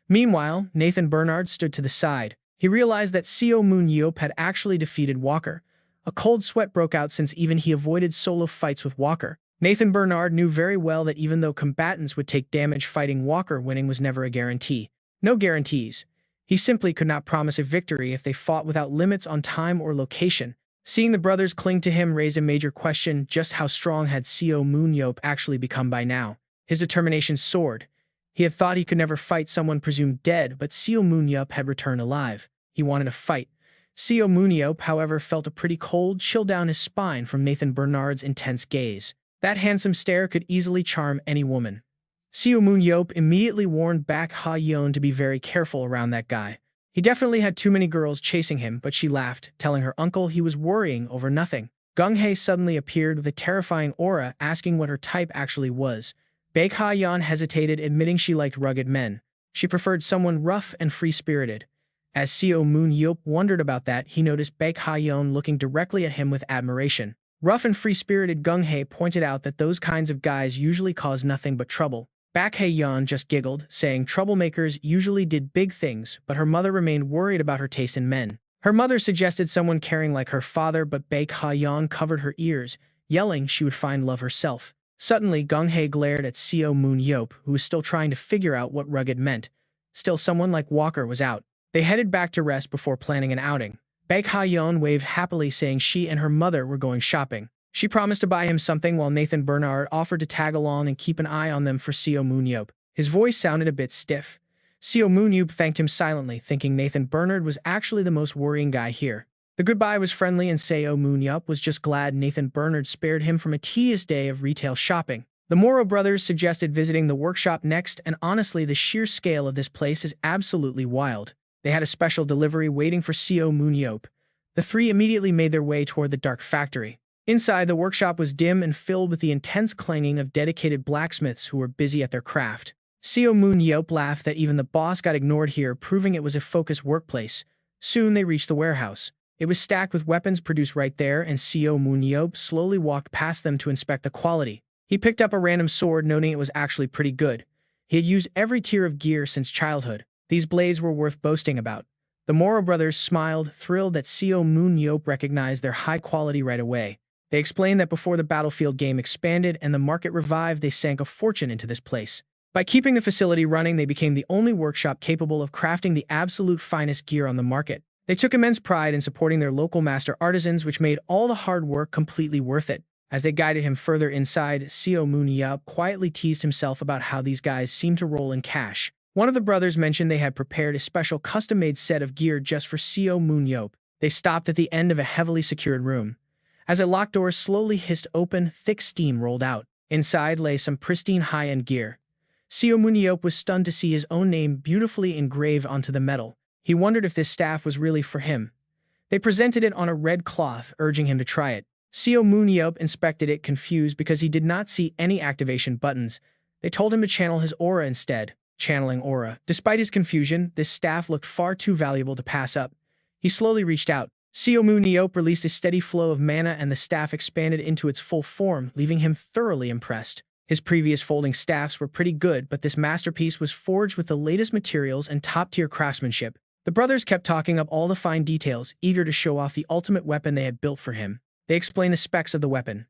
Meanwhile, Nathan Bernard stood to the side. He realized that Seo Moon-yeop had actually defeated Walker. A cold sweat broke out since even he avoided solo fights with Walker. Nathan Bernard knew very well that even though combatants would take damage fighting Walker, winning was never a guarantee. No guarantees. He simply could not promise a victory if they fought without limits on time or location. Seeing the brothers cling to him raised a major question: just how strong had Seo Moon-yeop actually become by now? His determination soared. He had thought he could never fight someone presumed dead, but Seo Moon-yeop had returned alive. He wanted a fight. Seo Moon-yeop, however, felt a pretty cold chill down his spine from Nathan Bernard's intense gaze. That handsome stare could easily charm any woman. Seo Moon-yeop immediately warned Baek Ha-yeon to be very careful around that guy. He definitely had too many girls chasing him, but she laughed, telling her uncle he was worrying over nothing. Gung-hae suddenly appeared with a terrifying aura, asking what her type actually was. Baek Ha-yeon hesitated, admitting she liked rugged men. She preferred someone rough and free-spirited. As Seo Moon-yeop wondered about that, he noticed Baek Ha-yeon looking directly at him with admiration. Rough and free-spirited, Gung-hae pointed out that those kinds of guys usually cause nothing but trouble. Baek Ha-yeon just giggled, saying troublemakers usually did big things, but her mother remained worried about her taste in men. Her mother suggested someone caring like her father, but Baek Ha-yeon covered her ears, yelling she would find love herself. Suddenly, Gung-hae glared at Seo Moon-yeop, who was still trying to figure out what rugged meant. Still, someone like Walker was out. They headed back to rest before planning an outing. Baek Ha-yeon waved happily, saying she and her mother were going shopping. She promised to buy him something, while Nathan Bernard offered to tag along and keep an eye on them for Seo Moon-yeop. His voice sounded a bit stiff. Seo Moon-yeop thanked him silently, thinking Nathan Bernard was actually the most worrying guy here. The goodbye was friendly, and Seo Moon-yeop was just glad Nathan Bernard spared him from a tedious day of retail shopping. The Moro brothers suggested visiting the workshop next, and honestly, the sheer scale of this place is absolutely wild. They had a special delivery waiting for Seo Moon-yeop. The three immediately made their way toward the dark factory. Inside, the workshop was dim and filled with the intense clanging of dedicated blacksmiths who were busy at their craft. Seo Moon-yeop laughed that even the boss got ignored here, proving it was a focused workplace. Soon they reached the warehouse. It was stacked with weapons produced right there, and Seo Moon-yeop slowly walked past them to inspect the quality. He picked up a random sword, noting it was actually pretty good. He had used every tier of gear since childhood. These blades were worth boasting about. The Moro brothers smiled, thrilled that Seo Moon-yeop recognized their high quality right away. They explained that before the Battlefield game expanded and the market revived, they sank a fortune into this place. By keeping the facility running, they became the only workshop capable of crafting the absolute finest gear on the market. They took immense pride in supporting their local master artisans, which made all the hard work completely worth it. As they guided him further inside, Seo Moon-yeop quietly teased himself about how these guys seemed to roll in cash. One of the brothers mentioned they had prepared a special custom-made set of gear just for Seo Moon-yeop. They stopped at the end of a heavily secured room. As a locked door slowly hissed open, thick steam rolled out. Inside lay some pristine high-end gear. Seo Moon-yeop was stunned to see his own name beautifully engraved onto the metal. He wondered if this staff was really for him. They presented it on a red cloth, urging him to try it. Seo Moon-yeop inspected it, confused because he did not see any activation buttons. They told him to channel his aura instead. Channeling aura. Despite his confusion, this staff looked far too valuable to pass up. He slowly reached out. Seo Moon-yeop released a steady flow of mana, and the staff expanded into its full form, leaving him thoroughly impressed. His previous folding staffs were pretty good, but this masterpiece was forged with the latest materials and top-tier craftsmanship. The brothers kept talking up all the fine details, eager to show off the ultimate weapon they had built for him. They explained the specs of the weapon.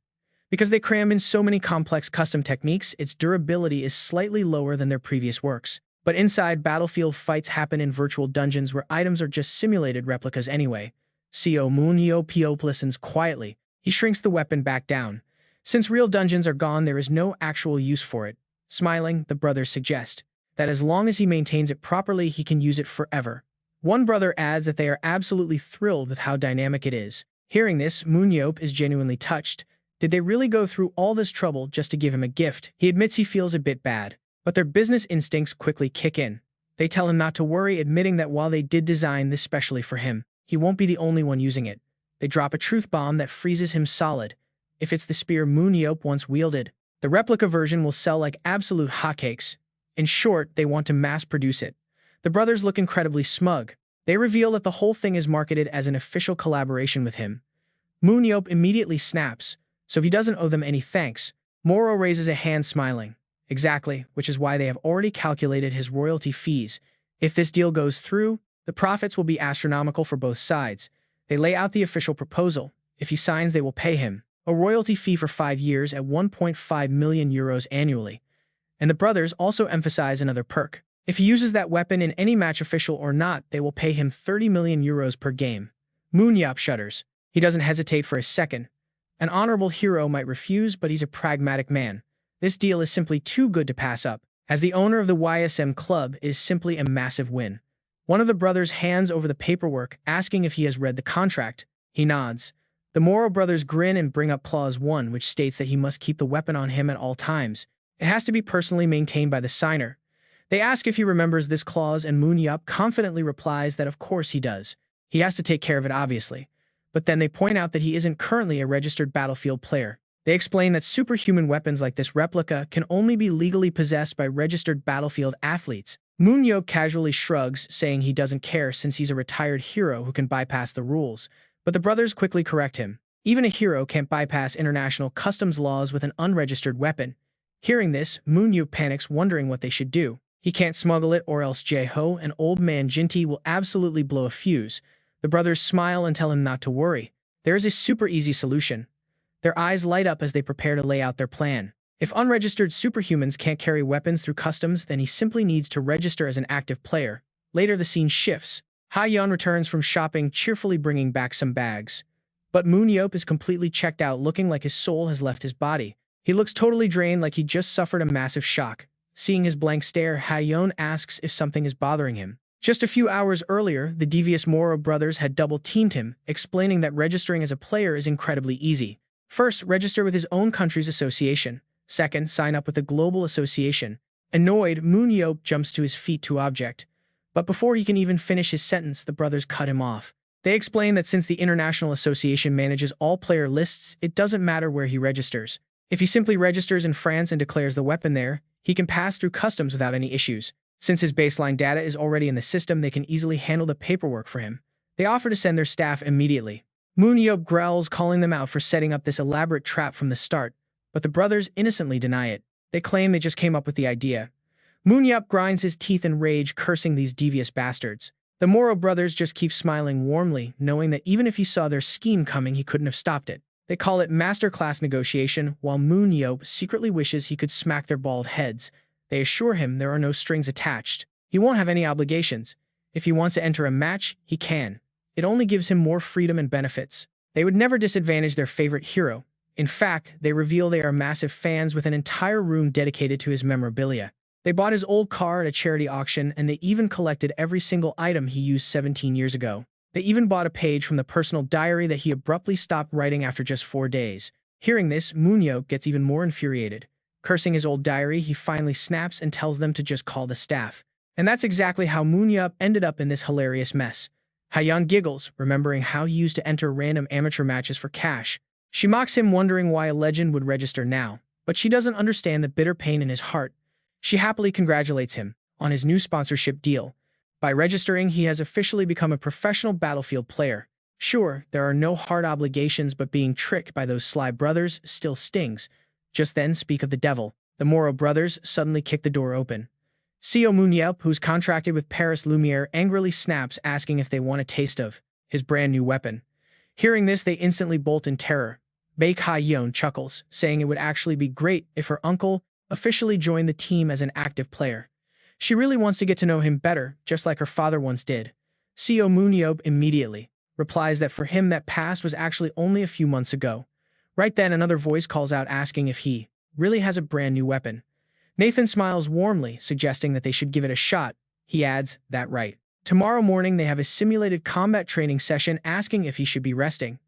Because they crammed in so many complex custom techniques, its durability is slightly lower than their previous works. But inside, battlefield fights happen in virtual dungeons where items are just simulated replicas anyway. Seo Moon-yeop listens quietly. He shrinks the weapon back down. Since real dungeons are gone, there is no actual use for it. Smiling, the brothers suggest that as long as he maintains it properly, he can use it forever. One brother adds that they are absolutely thrilled with how dynamic it is. Hearing this, Moon-yeop is genuinely touched. Did they really go through all this trouble just to give him a gift? He admits he feels a bit bad, but their business instincts quickly kick in. They tell him not to worry, admitting that while they did design this specially for him, he won't be the only one using it. They drop a truth bomb that freezes him solid. If it's the spear Moon-yeop once wielded, the replica version will sell like absolute hotcakes. In short, they want to mass-produce it. The brothers look incredibly smug. They reveal that the whole thing is marketed as an official collaboration with him. Moon-yeop immediately snaps, so he doesn't owe them any thanks. Moro raises a hand smiling. Exactly, which is why they have already calculated his royalty fees. If this deal goes through, the profits will be astronomical for both sides. They lay out the official proposal. If he signs, they will pay him a royalty fee for 5 years at 1.5 million euros annually. And the brothers also emphasize another perk. If he uses that weapon in any match, official or not, they will pay him 30 million euros per game. Moon-yeop shudders. He doesn't hesitate for a second. An honorable hero might refuse, but he's a pragmatic man. This deal is simply too good to pass up. As the owner of the YSM club, it is simply a massive win. One of the brothers hands over the paperwork, asking if he has read the contract. He nods. The Moro brothers grin and bring up Clause 1, which states that he must keep the weapon on him at all times. It has to be personally maintained by the signer. They ask if he remembers this clause, and Moon-yeop confidently replies that of course he does. He has to take care of it, obviously. But then they point out that he isn't currently a registered Battlefield player. They explain that superhuman weapons like this replica can only be legally possessed by registered Battlefield athletes. Moon-yeop casually shrugs, saying he doesn't care since he's a retired hero who can bypass the rules. But the brothers quickly correct him. Even a hero can't bypass international customs laws with an unregistered weapon. Hearing this, Moon-yeop panics, wondering what they should do. He can't smuggle it, or else Jae-ho and old man Jinti will absolutely blow a fuse. The brothers smile and tell him not to worry. There is a super easy solution. Their eyes light up as they prepare to lay out their plan. If unregistered superhumans can't carry weapons through customs, then he simply needs to register as an active player. Later, the scene shifts. Ha-yeon returns from shopping, cheerfully bringing back some bags. But Moon-yeop is completely checked out, looking like his soul has left his body. He looks totally drained, like he just suffered a massive shock. Seeing his blank stare, Ha-yeon asks if something is bothering him. Just a few hours earlier, the devious Moro brothers had double-teamed him, explaining that registering as a player is incredibly easy. First, register with his own country's association. Second, sign up with the global association. Annoyed, Moon-yeop jumps to his feet to object. But before he can even finish his sentence, the brothers cut him off. They explain that since the International Association manages all player lists, it doesn't matter where he registers. If he simply registers in France and declares the weapon there, he can pass through customs without any issues. Since his baseline data is already in the system, they can easily handle the paperwork for him. They offer to send their staff immediately. Moon-yeop growls, calling them out for setting up this elaborate trap from the start, but the brothers innocently deny it. They claim they just came up with the idea. Moon-yeop grinds his teeth in rage, cursing these devious bastards. The Moro brothers just keep smiling warmly, knowing that even if he saw their scheme coming, he couldn't have stopped it. They call it masterclass negotiation, while Moon-yeop secretly wishes he could smack their bald heads. They assure him there are no strings attached. He won't have any obligations. If he wants to enter a match, he can. It only gives him more freedom and benefits. They would never disadvantage their favorite hero. In fact, they reveal they are massive fans with an entire room dedicated to his memorabilia. They bought his old car at a charity auction, and they even collected every single item he used 17 years ago. They even bought a page from the personal diary that he abruptly stopped writing after just 4 days. Hearing this, Moon-yeop gets even more infuriated. Cursing his old diary, he finally snaps and tells them to just call the staff. And that's exactly how Moon-yeop ended up in this hilarious mess. Ha-yeon giggles, remembering how he used to enter random amateur matches for cash. She mocks him, wondering why a legend would register now, but she doesn't understand the bitter pain in his heart. She happily congratulates him on his new sponsorship deal. By registering, he has officially become a professional Battlefield player. Sure, there are no hard obligations, but being tricked by those sly brothers still stings. Just then, speak of the devil. The Moro brothers suddenly kick the door open. Seo Moon-yeop, who's contracted with Paris Lumiere, angrily snaps, asking if they want a taste of his brand new weapon. Hearing this, they instantly bolt in terror. Baek Ha-yeon chuckles, saying it would actually be great if her uncle officially joined the team as an active player. She really wants to get to know him better, just like her father once did. Seo Moon-yeop immediately replies that for him that past was actually only a few months ago. Right then, another voice calls out asking if he really has a brand new weapon. Nathan smiles warmly, suggesting that they should give it a shot. He adds, "That right. Tomorrow morning they have a simulated combat training session asking if he should be resting."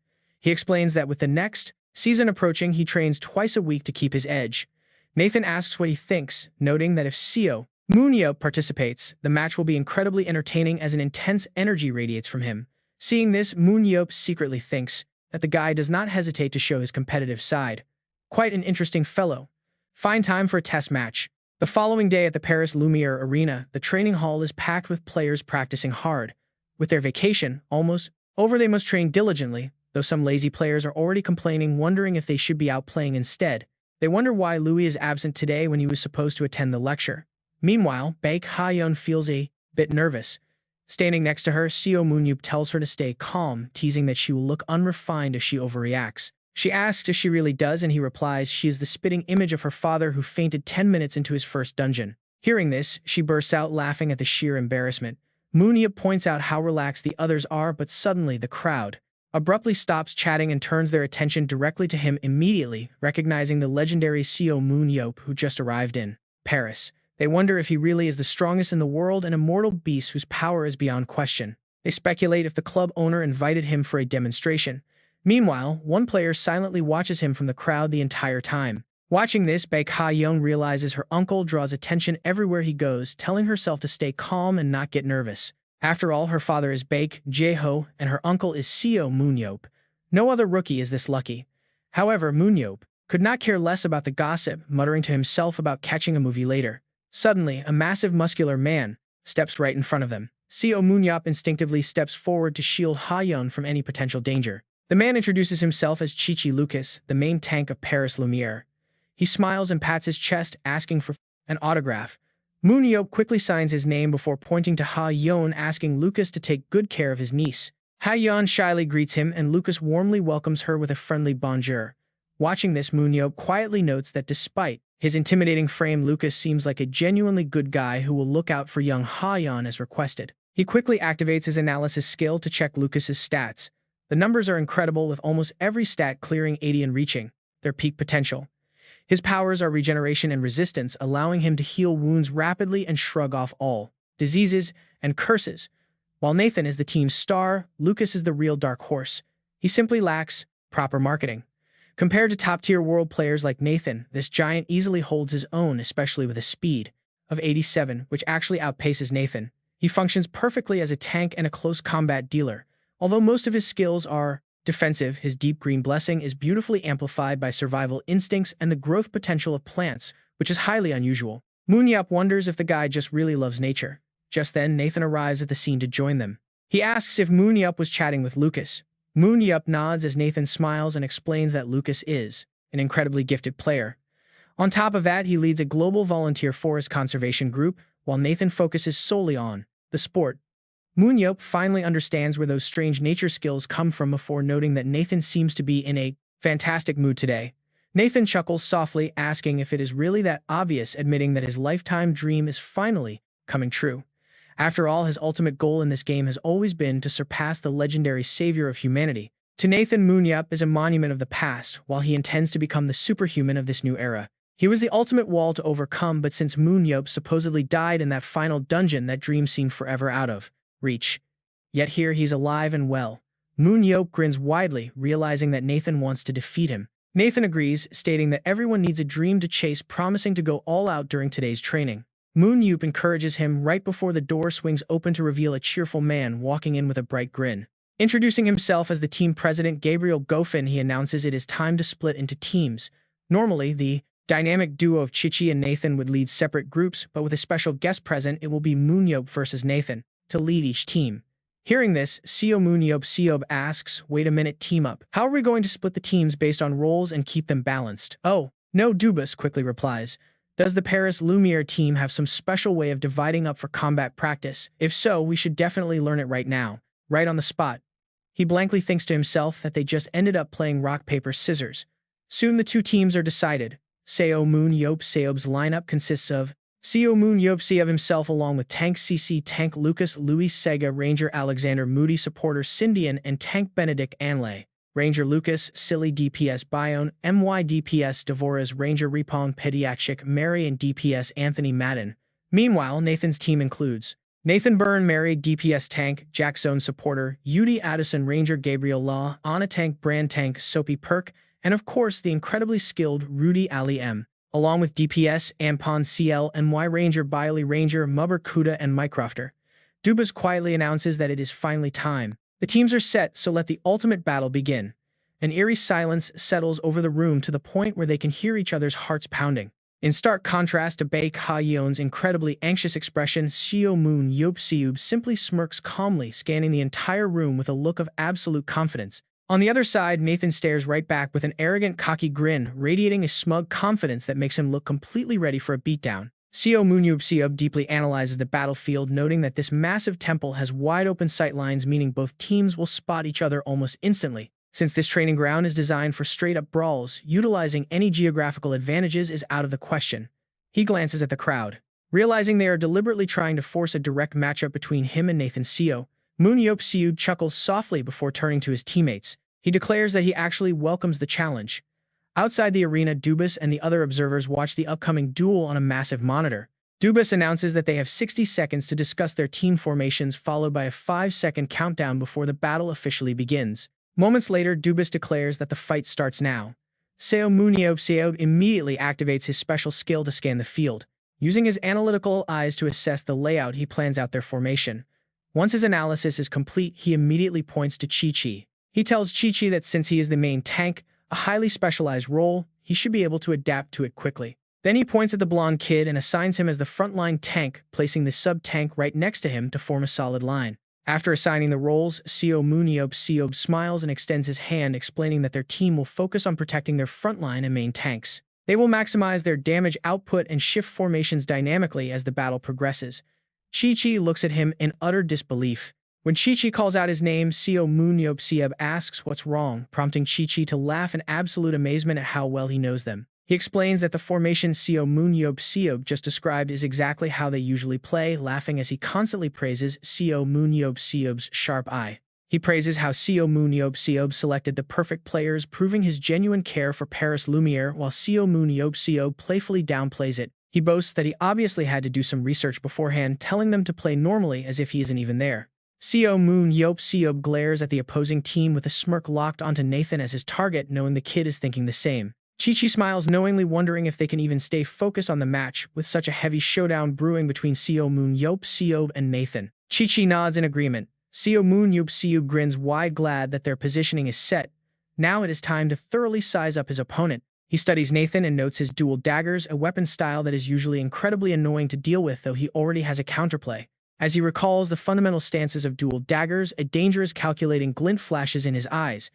He explains that with the next season approaching, he trains twice a week to keep his edge. Nathan asks what he thinks, noting that if Seo Moon-yeop participates, the match will be incredibly entertaining as an intense energy radiates from him. Seeing this, Moon-yeop secretly thinks that the guy does not hesitate to show his competitive side. Quite an interesting fellow. Fine time for a test match. The following day at the Paris Lumiere Arena, the training hall is packed with players practicing hard. With their vacation almost over, they must train diligently, though some lazy players are already complaining, wondering if they should be out playing instead. They wonder why Louis is absent today when he was supposed to attend the lecture. Meanwhile, Baek Ha-yeon feels a bit nervous. Standing next to her, Seo Moon-yeop tells her to stay calm, teasing that she will look unrefined if she overreacts. She asks if she really does, and he replies she is the spitting image of her father who fainted 10 minutes into his first dungeon. Hearing this, she bursts out laughing at the sheer embarrassment. Moon-yeop points out how relaxed the others are, but suddenly the crowd abruptly stops chatting and turns their attention directly to him immediately, recognizing the legendary Seo Moon-yeop who just arrived in Paris. They wonder if he really is the strongest in the world, an immortal beast whose power is beyond question. They speculate if the club owner invited him for a demonstration. Meanwhile, one player silently watches him from the crowd the entire time. Watching this, Baek Ha-yeon realizes her uncle draws attention everywhere he goes, telling herself to stay calm and not get nervous. After all, her father is Baek Jae-ho, and her uncle is Seo Moon-yeop. No other rookie is this lucky. However, Moon-yeop could not care less about the gossip, muttering to himself about catching a movie later. Suddenly, a massive muscular man steps right in front of them. Seo Moon-yeop instinctively steps forward to shield Ha-yeon from any potential danger. The man introduces himself as Chichi Lucas, the main tank of Paris Lumiere. He smiles and pats his chest, asking for an autograph. Moon-yeop quickly signs his name before pointing to Ha-yeon, asking Lucas to take good care of his niece. Ha-yeon shyly greets him, and Lucas warmly welcomes her with a friendly bonjour. Watching this, Moon-yeop quietly notes that despite his intimidating frame, Lucas seems like a genuinely good guy who will look out for young Ha-yeon as requested. He quickly activates his analysis skill to check Lucas's stats. The numbers are incredible, with almost every stat clearing 80 and reaching their peak potential. His powers are regeneration and resistance, allowing him to heal wounds rapidly and shrug off all diseases and curses. While Nathan is the team's star, Lucas is the real dark horse. He simply lacks proper marketing. Compared to top-tier world players like Nathan, this giant easily holds his own, especially with a speed of 87, which actually outpaces Nathan. He functions perfectly as a tank and a close combat dealer. Although most of his skills are defensive, his deep green blessing is beautifully amplified by survival instincts and the growth potential of plants, which is highly unusual. Moon-yeop wonders if the guy just really loves nature. Just then, Nathan arrives at the scene to join them. He asks if Moon-yeop was chatting with Lucas. Moon-yeop nods as Nathan smiles and explains that Lucas is an incredibly gifted player. On top of that, he leads a global volunteer forest conservation group, while Nathan focuses solely on the sport. Moon-yeop finally understands where those strange nature skills come from before noting that Nathan seems to be in a fantastic mood today. Nathan chuckles softly, asking if it is really that obvious, admitting that his lifetime dream is finally coming true. After all, his ultimate goal in this game has always been to surpass the legendary savior of humanity. To Nathan, Moon-yeop is a monument of the past, while he intends to become the superhuman of this new era. He was the ultimate wall to overcome, but since Moon-yeop supposedly died in that final dungeon, that dream seemed forever out of reach. Yet here he's alive and well. Moon-yeop grins widely, realizing that Nathan wants to defeat him. Nathan agrees, stating that everyone needs a dream to chase, promising to go all out during today's training. Moon-yeop encourages him right before the door swings open to reveal a cheerful man walking in with a bright grin. Introducing himself as the team president, Gabriel Goffin, he announces it is time to split into teams. Normally, the dynamic duo of Chichi and Nathan would lead separate groups, but with a special guest present, it will be Moon-yeop versus Nathan to lead each team. Hearing this, Seo Moon-yeop asks, "Wait a minute, team up. How are we going to split the teams based on roles and keep them balanced?" "Oh, no," Dubas quickly replies. Does the Paris Lumiere team have some special way of dividing up for combat practice? If so, we should definitely learn it right now, right on the spot. He blankly thinks to himself that they just ended up playing rock, paper, scissors. Soon the two teams are decided. Seo Moon-yeop Seob's lineup consists of Seo Moon-yeop Seob himself along with Tank CC Tank Lucas Louis Sega Ranger Alexander Moody Supporter Sindian and Tank Benedict Anlay. Ranger Lucas, Silly DPS Bione, MY DPS Devoras Ranger Repong Pediatric Mary and DPS Anthony Madden. Meanwhile, Nathan's team includes Nathan Byrne Mary DPS Tank, Jackzone Supporter, Udi Addison Ranger Gabriel Law, Anna Tank Brand Tank Soapy Perk, and of course the incredibly skilled Rudy Ali M. Along with DPS, Ampon CL, MY Ranger Biley Ranger, Mubber Kuda, and Mycrofter. Dubas quietly announces that it is finally time. The teams are set, so let the ultimate battle begin. An eerie silence settles over the room to the point where they can hear each other's hearts pounding. In stark contrast to Baek Ha-yeon's incredibly anxious expression, Seo Moon-yeop Seob simply smirks calmly, scanning the entire room with a look of absolute confidence. On the other side, Nathan stares right back with an arrogant, cocky grin, radiating a smug confidence that makes him look completely ready for a beatdown. Seo Moon-yeop Seob deeply analyzes the battlefield, noting that this massive temple has wide-open sightlines, meaning both teams will spot each other almost instantly. Since this training ground is designed for straight-up brawls, utilizing any geographical advantages is out of the question. He glances at the crowd. Realizing they are deliberately trying to force a direct matchup between him and Nathan, Seo Moon-yeop Seob chuckles softly before turning to his teammates. He declares that he actually welcomes the challenge. Outside the arena, Dubas and the other observers watch the upcoming duel on a massive monitor. Dubas announces that they have 60 seconds to discuss their team formations, followed by a 5-second countdown before the battle officially begins. Moments later, Dubas declares that the fight starts now. Seo Moon-yeop Seob immediately activates his special skill to scan the field. Using his analytical eyes to assess the layout, he plans out their formation. Once his analysis is complete, he immediately points to Chi-Chi. He tells Chi-Chi that since he is the main tank, a highly specialized role, he should be able to adapt to it quickly. Then he points at the blonde kid and assigns him as the frontline tank, placing the sub-tank right next to him to form a solid line. After assigning the roles, Seo Moon-yeop Seob smiles and extends his hand, explaining that their team will focus on protecting their frontline and main tanks. They will maximize their damage output and shift formations dynamically as the battle progresses. Chi-Chi looks at him in utter disbelief. When Chi-Chi calls out his name, Seo Moon-yeop Seob asks what's wrong, prompting Chi-Chi to laugh in absolute amazement at how well he knows them. He explains that the formation Seo Moon-yeop Seob just described is exactly how they usually play, laughing as he constantly praises Seo Moon-yeop Seob's sharp eye. He praises how Seo Moon-yeop Seob selected the perfect players, proving his genuine care for Paris Lumiere, while Seo Moon-yeop Seob playfully downplays it. He boasts that he obviously had to do some research beforehand, telling them to play normally as if he isn't even there. Seo Moon-yeop Seob glares at the opposing team with a smirk, locked onto Nathan as his target, knowing the kid is thinking the same. Chi-Chi smiles knowingly, wondering if they can even stay focused on the match with such a heavy showdown brewing between Seo Moon-yeop Seob and Nathan. Chi-Chi nods in agreement. Seo Moon-yeop Seob grins wide, glad that their positioning is set. Now it is time to thoroughly size up his opponent. He studies Nathan and notes his dual daggers, a weapon style that is usually incredibly annoying to deal with, though he already has a counterplay. As he recalls the fundamental stances of dual daggers, a dangerous calculating glint flashes in his eyes.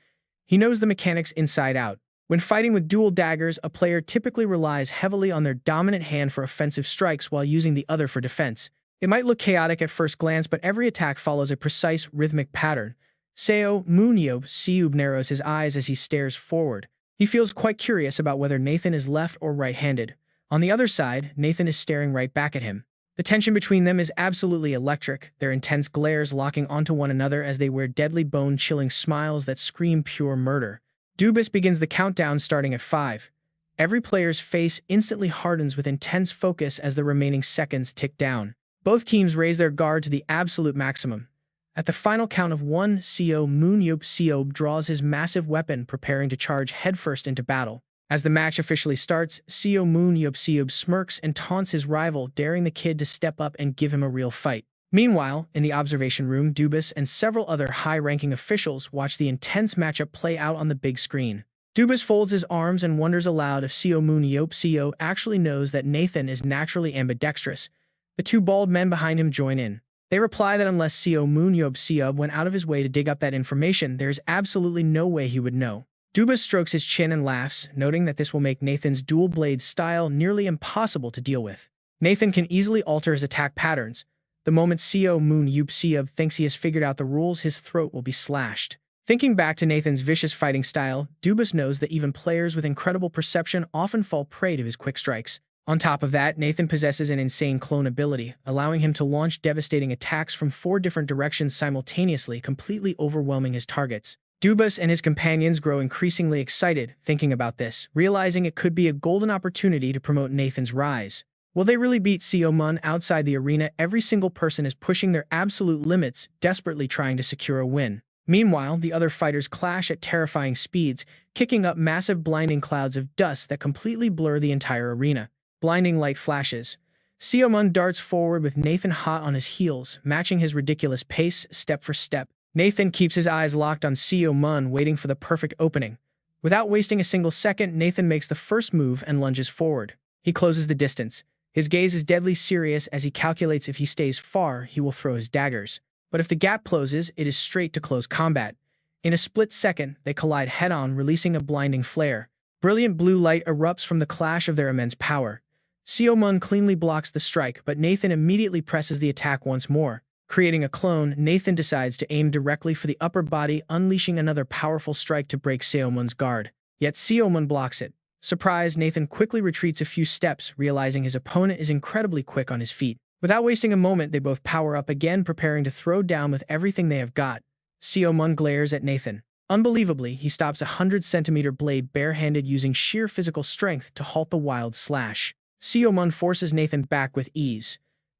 He knows the mechanics inside out. When fighting with dual daggers, a player typically relies heavily on their dominant hand for offensive strikes while using the other for defense. It might look chaotic at first glance, but every attack follows a precise, rhythmic pattern. Seo Moon-yeop Seob narrows his eyes as he stares forward. He feels quite curious about whether Nathan is left or right-handed. On the other side, Nathan is staring right back at him. The tension between them is absolutely electric, their intense glares locking onto one another as they wear deadly bone-chilling smiles that scream pure murder. Dubas begins the countdown, starting at 5. Every player's face instantly hardens with intense focus as the remaining seconds tick down. Both teams raise their guard to the absolute maximum. At the final count of 1, Seo Moon-yeop Seob draws his massive weapon, preparing to charge headfirst into battle. As the match officially starts, Seo Moon-yeop Seob smirks and taunts his rival, daring the kid to step up and give him a real fight. Meanwhile, in the observation room, Dubas and several other high-ranking officials watch the intense matchup play out on the big screen. Dubas folds his arms and wonders aloud if Seo Moon-yeop Seob actually knows that Nathan is naturally ambidextrous. The two bald men behind him join in. They reply that unless Seo Moon-yeop Seob went out of his way to dig up that information, there is absolutely no way he would know. Dubas strokes his chin and laughs, noting that this will make Nathan's dual blade style nearly impossible to deal with. Nathan can easily alter his attack patterns. The moment Seo Moon-yeop thinks he has figured out the rules, his throat will be slashed. Thinking back to Nathan's vicious fighting style, Dubas knows that even players with incredible perception often fall prey to his quick strikes. On top of that, Nathan possesses an insane clone ability, allowing him to launch devastating attacks from 4 different directions simultaneously, completely overwhelming his targets. Dubas and his companions grow increasingly excited thinking about this, realizing it could be a golden opportunity to promote Nathan's rise. Will they really beat Seo Moon outside the arena? Every single person is pushing their absolute limits, desperately trying to secure a win. Meanwhile, the other fighters clash at terrifying speeds, kicking up massive blinding clouds of dust that completely blur the entire arena. Blinding light flashes. Seo Moon darts forward with Nathan hot on his heels, matching his ridiculous pace step for step. Nathan keeps his eyes locked on Seo Moon, waiting for the perfect opening. Without wasting a single second, Nathan makes the first move and lunges forward. He closes the distance. His gaze is deadly serious as he calculates if he stays far, he will throw his daggers. But if the gap closes, it is straight to close combat. In a split second, they collide head-on, releasing a blinding flare. Brilliant blue light erupts from the clash of their immense power. Seo Moon cleanly blocks the strike, but Nathan immediately presses the attack once more. Creating a clone, Nathan decides to aim directly for the upper body, unleashing another powerful strike to break Seo Moon's guard. Yet Seo Moon blocks it. Surprised, Nathan quickly retreats a few steps, realizing his opponent is incredibly quick on his feet. Without wasting a moment, they both power up again, preparing to throw down with everything they have got. Seo Moon glares at Nathan. Unbelievably, he stops a 100-centimeter blade barehanded, using sheer physical strength to halt the wild slash. Seo Moon forces Nathan back with ease.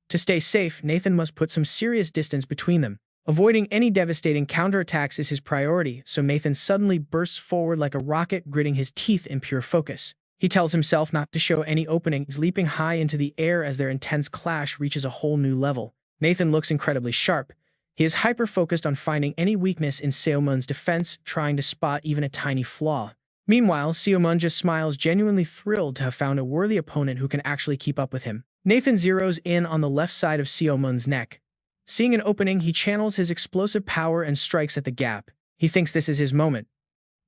To stay safe, Nathan must put some serious distance between them. Avoiding any devastating counterattacks is his priority, so Nathan suddenly bursts forward like a rocket, gritting his teeth in pure focus. He tells himself not to show any openings, leaping high into the air as their intense clash reaches a whole new level. Nathan looks incredibly sharp. He is hyper-focused on finding any weakness in Seo Moon's defense, trying to spot even a tiny flaw. Meanwhile, Seo Moon just smiles, genuinely thrilled to have found a worthy opponent who can actually keep up with him. Nathan zeroes in on the left side of Seo Moon's neck. Seeing an opening, he channels his explosive power and strikes at the gap. He thinks this is his moment.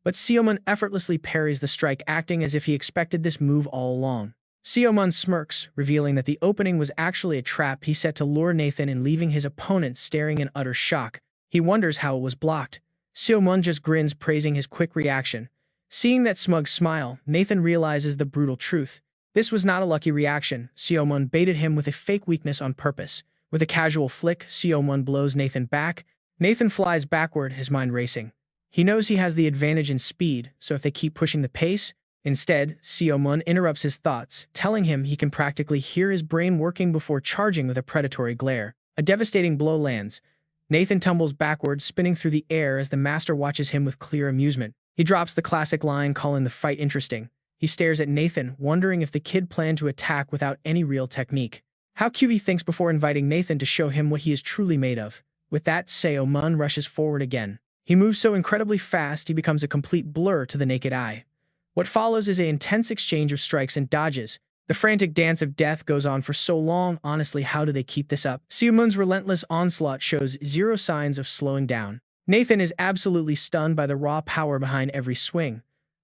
But Seo Moon effortlessly parries the strike, acting as if he expected this move all along. Seo Moon smirks, revealing that the opening was actually a trap he set to lure Nathan in, leaving his opponent staring in utter shock. He wonders how it was blocked. Seo Moon just grins, praising his quick reaction. Seeing that smug smile, Nathan realizes the brutal truth. This was not a lucky reaction. Seo Moon baited him with a fake weakness on purpose. With a casual flick, Seo Moon blows Nathan back. Nathan flies backward, his mind racing. He knows he has the advantage in speed, so if they keep pushing the pace. Instead, Seo Moon interrupts his thoughts, telling him he can practically hear his brain working before charging with a predatory glare. A devastating blow lands. Nathan tumbles backward, spinning through the air as the master watches him with clear amusement. He drops the classic line, calling the fight interesting. He stares at Nathan, wondering if the kid planned to attack without any real technique. How cute, he thinks before inviting Nathan to show him what he is truly made of. With that, Seo Moon rushes forward again. He moves so incredibly fast he becomes a complete blur to the naked eye. What follows is an intense exchange of strikes and dodges. The frantic dance of death goes on for so long. Honestly, how do they keep this up? Seo Moon's relentless onslaught shows zero signs of slowing down. Nathan is absolutely stunned by the raw power behind every swing.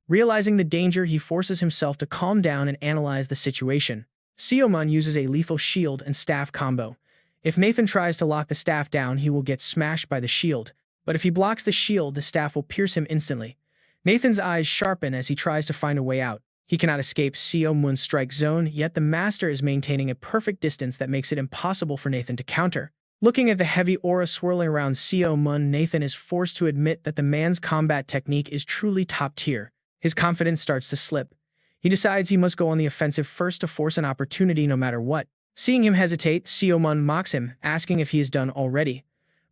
Realizing the danger, he forces himself to calm down and analyze the situation. Seo Moon uses a lethal shield and staff combo. If Nathan tries to lock the staff down, he will get smashed by the shield. But if he blocks the shield, the staff will pierce him instantly. Nathan's eyes sharpen as he tries to find a way out. He cannot escape Seo Moon's strike zone, yet the master is maintaining a perfect distance that makes it impossible for Nathan to counter. Looking at the heavy aura swirling around Seo Moon, Nathan is forced to admit that the man's combat technique is truly top tier. His confidence starts to slip. He decides he must go on the offensive first to force an opportunity no matter what. Seeing him hesitate, Seo Moon mocks him, asking if he is done already.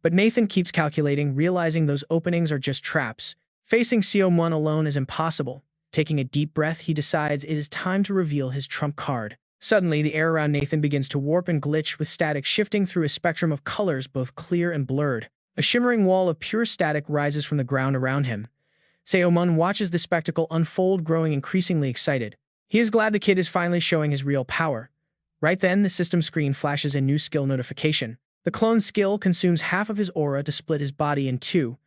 But Nathan keeps calculating, realizing those openings are just traps. Facing Seo Moon alone is impossible. Taking a deep breath, he decides it is time to reveal his trump card. Suddenly, the air around Nathan begins to warp and glitch, with static shifting through a spectrum of colors, both clear and blurred. A shimmering wall of pure static rises from the ground around him. Seo Moon watches the spectacle unfold, growing increasingly excited. He is glad the kid is finally showing his real power. Right then, the system screen flashes a new skill notification. The clone skill consumes half of his aura to split his body in two,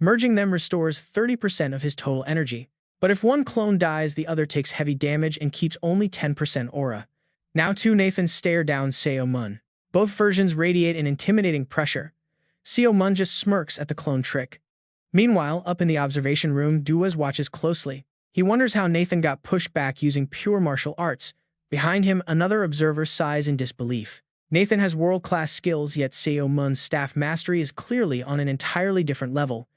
Merging them restores 30% of his total energy. But if one clone dies, the other takes heavy damage and keeps only 10% aura. Now two Nathans stare down Seo Moon. Both versions radiate an intimidating pressure. Seo Moon just smirks at the clone trick. Meanwhile, up in the observation room, Duas watches closely. He wonders how Nathan got pushed back using pure martial arts. Behind him, another observer sighs in disbelief. Nathan has world-class skills, yet Seo Moon's staff mastery is clearly on an entirely different level.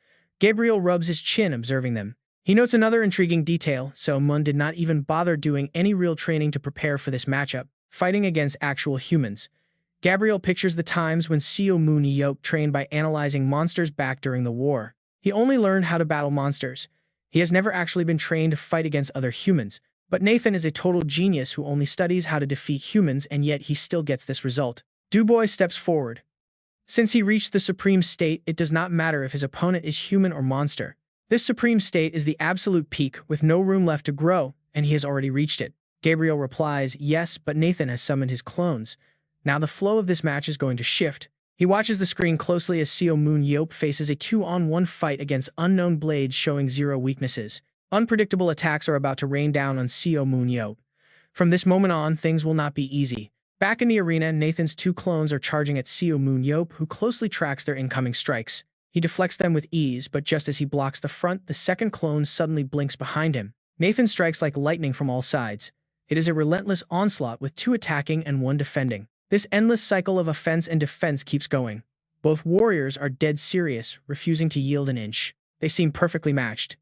Gabriel rubs his chin, observing them. He notes another intriguing detail. Seo Moon did not even bother doing any real training to prepare for this matchup, fighting against actual humans. Gabriel pictures the times when Seo Moon-yeop trained by analyzing monsters back during the war. He only learned how to battle monsters. He has never actually been trained to fight against other humans. But Nathan is a total genius who only studies how to defeat humans, and yet he still gets this result. Dubois steps forward. Since he reached the supreme state, it does not matter if his opponent is human or monster. This supreme state is the absolute peak, with no room left to grow, and he has already reached it. Gabriel replies, yes, but Nathan has summoned his clones. Now the flow of this match is going to shift. He watches the screen closely as Seo Moon-yeop faces a 2-on-1 fight against unknown blades showing zero weaknesses. Unpredictable attacks are about to rain down on Seo Moon-yeop. From this moment on, things will not be easy. Back in the arena, Nathan's two clones are charging at Seo Moon-yeop, who closely tracks their incoming strikes. He deflects them with ease, but just as he blocks the front, the second clone suddenly blinks behind him. Nathan strikes like lightning from all sides. It is a relentless onslaught with two attacking and one defending. This endless cycle of offense and defense keeps going. Both warriors are dead serious, refusing to yield an inch. They seem perfectly matched.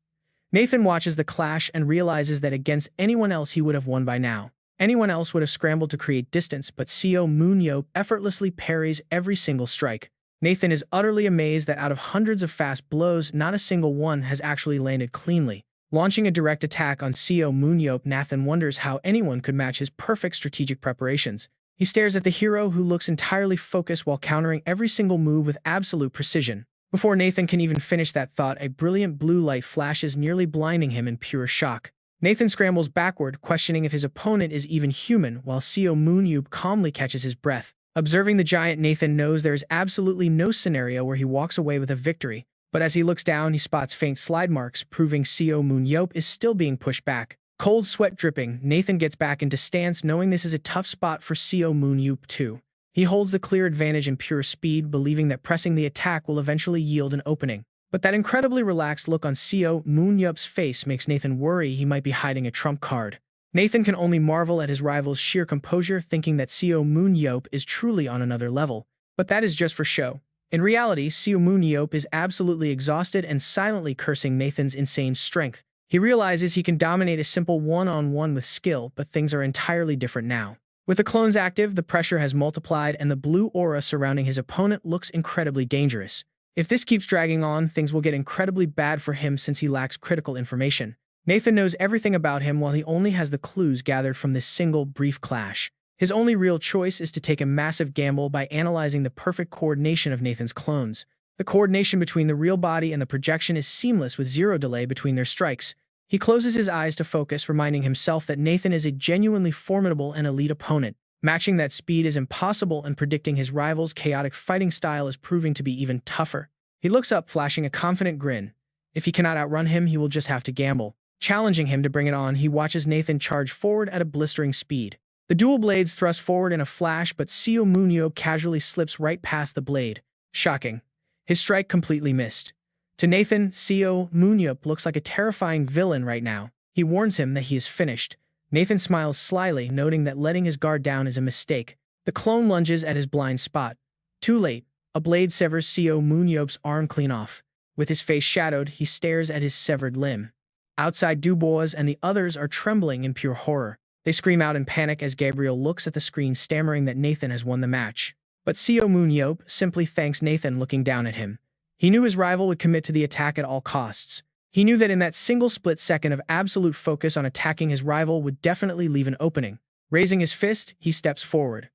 Nathan watches the clash and realizes that against anyone else he would have won by now. Anyone else would have scrambled to create distance, but Seo Moon-yeop effortlessly parries every single strike. Nathan is utterly amazed that out of hundreds of fast blows, not a single one has actually landed cleanly. Launching a direct attack on Seo Moon-yeop, Nathan wonders how anyone could match his perfect strategic preparations. He stares at the hero, who looks entirely focused while countering every single move with absolute precision. Before Nathan can even finish that thought, a brilliant blue light flashes, nearly blinding him in pure shock. Nathan scrambles backward, questioning if his opponent is even human, while Seo Moon-yeop calmly catches his breath. Observing the giant, Nathan knows there is absolutely no scenario where he walks away with a victory. But as he looks down, he spots faint slide marks, proving Seo Moon-yeop is still being pushed back. Cold sweat dripping, Nathan gets back into stance, knowing this is a tough spot for Seo Moon-yeop too. He holds the clear advantage in pure speed, believing that pressing the attack will eventually yield an opening. But that incredibly relaxed look on Seo Moon-yeop's face makes Nathan worry he might be hiding a trump card. Nathan can only marvel at his rival's sheer composure, thinking that Seo Moon-yeop is truly on another level. But that is just for show. In reality, Seo Moon-yeop is absolutely exhausted and silently cursing Nathan's insane strength. He realizes he can dominate a simple one-on-one with skill, but things are entirely different now. With the clones active, the pressure has multiplied, and the blue aura surrounding his opponent looks incredibly dangerous. If this keeps dragging on, things will get incredibly bad for him since he lacks critical information. Nathan knows everything about him while he only has the clues gathered from this single, brief clash. His only real choice is to take a massive gamble by analyzing the perfect coordination of Nathan's clones. The coordination between the real body and the projection is seamless, with zero delay between their strikes. He closes his eyes to focus, reminding himself that Nathan is a genuinely formidable and elite opponent. Matching that speed is impossible, and predicting his rival's chaotic fighting style is proving to be even tougher. He looks up, flashing a confident grin. If he cannot outrun him, he will just have to gamble. Challenging him to bring it on, he watches Nathan charge forward at a blistering speed. The dual blades thrust forward in a flash, but Seo Moon-yeop casually slips right past the blade. Shocking. His strike completely missed. To Nathan, Seo Moon-yeop looks like a terrifying villain right now. He warns him that he is finished. Nathan smiles slyly, noting that letting his guard down is a mistake. The clone lunges at his blind spot. Too late. A blade severs Seo Moon-yeop's arm clean off. With his face shadowed, he stares at his severed limb. Outside, Dubois and the others are trembling in pure horror. They scream out in panic as Gabriel looks at the screen, stammering that Nathan has won the match. But Seo Moon-yeop simply thanks Nathan, looking down at him. He knew his rival would commit to the attack at all costs. He knew that in that single split second of absolute focus on attacking, his rival would definitely leave an opening. Raising his fist, he steps forward.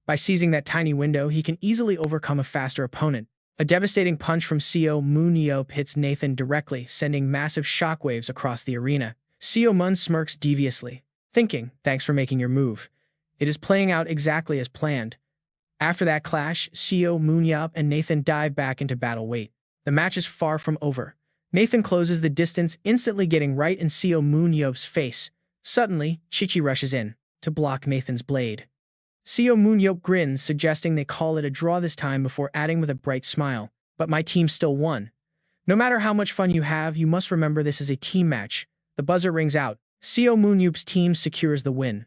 By seizing that tiny window, he can easily overcome a faster opponent. A devastating punch from Seo Moon-yeop hits Nathan directly, sending massive shockwaves across the arena. Seo Moon smirks deviously, thinking, "Thanks for making your move. It is playing out exactly as planned." After that clash, Seo Moon-yeop and Nathan dive back into battle weight. The match is far from over. Nathan closes the distance, instantly getting right in Seo Moon-yeop's face. Suddenly, Chichi rushes in to block Nathan's blade. Seo Moon-yeop grins, suggesting they call it a draw this time before adding with a bright smile, "But my team still won. No matter how much fun you have, you must remember this is a team match." The buzzer rings out. Seo Moon-yeop's team secures the win.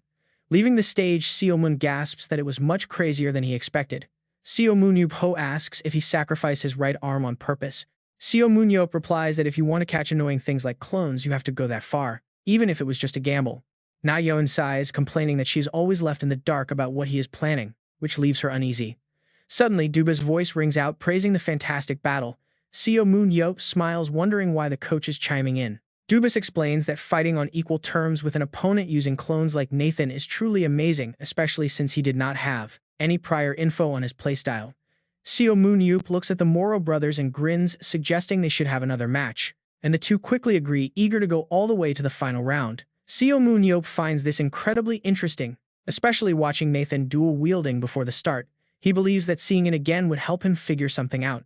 Leaving the stage, Seo Moon gasps that it was much crazier than he expected. Seo Moon-yeop asks if he sacrificed his right arm on purpose. Seo Moon-yeop replies that if you want to catch annoying things like clones, you have to go that far, even if it was just a gamble. Na-yeon sighs, complaining that she is always left in the dark about what he is planning, which leaves her uneasy. Suddenly, Duba's voice rings out, praising the fantastic battle. Seo Moon-yeop smiles, wondering why the coach is chiming in. Dubas explains that fighting on equal terms with an opponent using clones like Nathan is truly amazing, especially since he did not have any prior info on his playstyle. Seo Moon-yeop looks at the Moro brothers and grins, suggesting they should have another match, and the two quickly agree, eager to go all the way to the final round. Seo Moon-yeop finds this incredibly interesting, especially watching Nathan dual-wielding before the start. He believes that seeing it again would help him figure something out.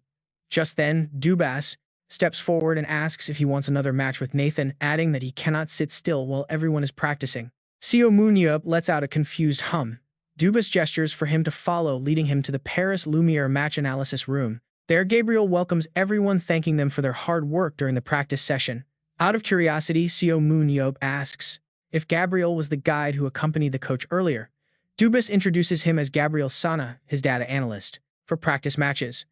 Just then, Dubas steps forward and asks if he wants another match with Nathan, adding that he cannot sit still while everyone is practicing. Seo Moon-yeop lets out a confused hum. Dubas gestures for him to follow, leading him to the Paris Lumiere match analysis room. There, Gabriel welcomes everyone, thanking them for their hard work during the practice session. Out of curiosity, Seo Moon-yeop asks if Gabriel was the guide who accompanied the coach earlier. Dubas introduces him as Gabriel Sana, his data analyst, for practice matches.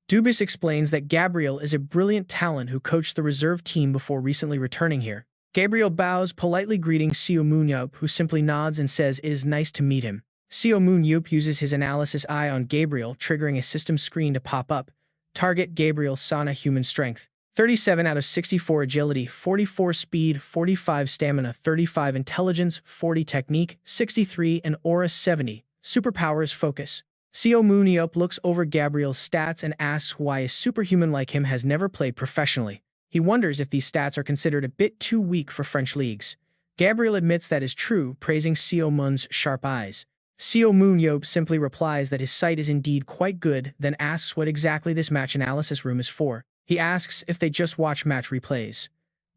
Dubas explains that Gabriel is a brilliant talent who coached the reserve team before recently returning here. Gabriel bows, politely greeting Seo Moon-yeop, who simply nods and says it is nice to meet him. Seo Moon-yeop uses his analysis eye on Gabriel, triggering a system screen to pop up. Target: Gabriel Sana, human strength 37 out of 64, agility 44, speed 45, stamina 35, intelligence 40, technique 63, and aura 70. Superpowers: focus. Seo Moon-yeop looks over Gabriel's stats and asks why a superhuman like him has never played professionally. He wonders if these stats are considered a bit too weak for French leagues. Gabriel admits that is true, praising Seo Moon's sharp eyes. Seo Moon-yeop simply replies that his sight is indeed quite good, then asks what exactly this match analysis room is for. He asks if they just watch match replays.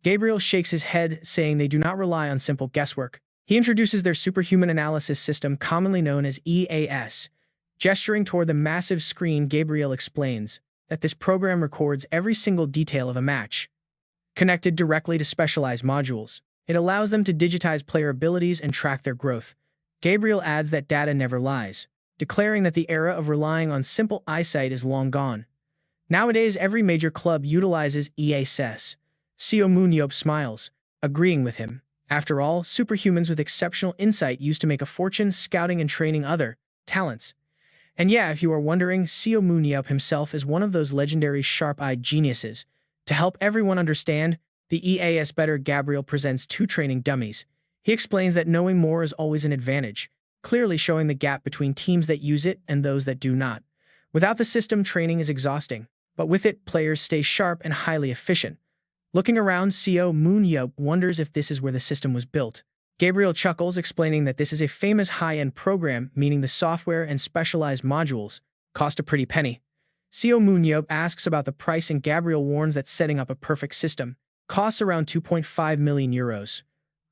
Gabriel shakes his head, saying they do not rely on simple guesswork. He introduces their superhuman analysis system, commonly known as EAS. Gesturing toward the massive screen, Gabriel explains that this program records every single detail of a match, connected directly to specialized modules. It allows them to digitize player abilities and track their growth. Gabriel adds that data never lies, declaring that the era of relying on simple eyesight is long gone. Nowadays, every major club utilizes EAS. Seo Moon-yeop smiles, agreeing with him. After all, superhumans with exceptional insight used to make a fortune scouting and training other talents. And yeah, if you are wondering, Seo Moon-yeop himself is one of those legendary sharp-eyed geniuses. To help everyone understand the EAS better, Gabriel presents two training dummies. He explains that knowing more is always an advantage, clearly showing the gap between teams that use it and those that do not. Without the system, training is exhausting, but with it, players stay sharp and highly efficient. Looking around, Seo Moon-yeop wonders if this is where the system was built. Gabriel chuckles, explaining that this is a famous high-end program, meaning the software and specialized modules cost a pretty penny. Seo Moon-yeop asks about the price, and Gabriel warns that setting up a perfect system costs around 2.5 million euros.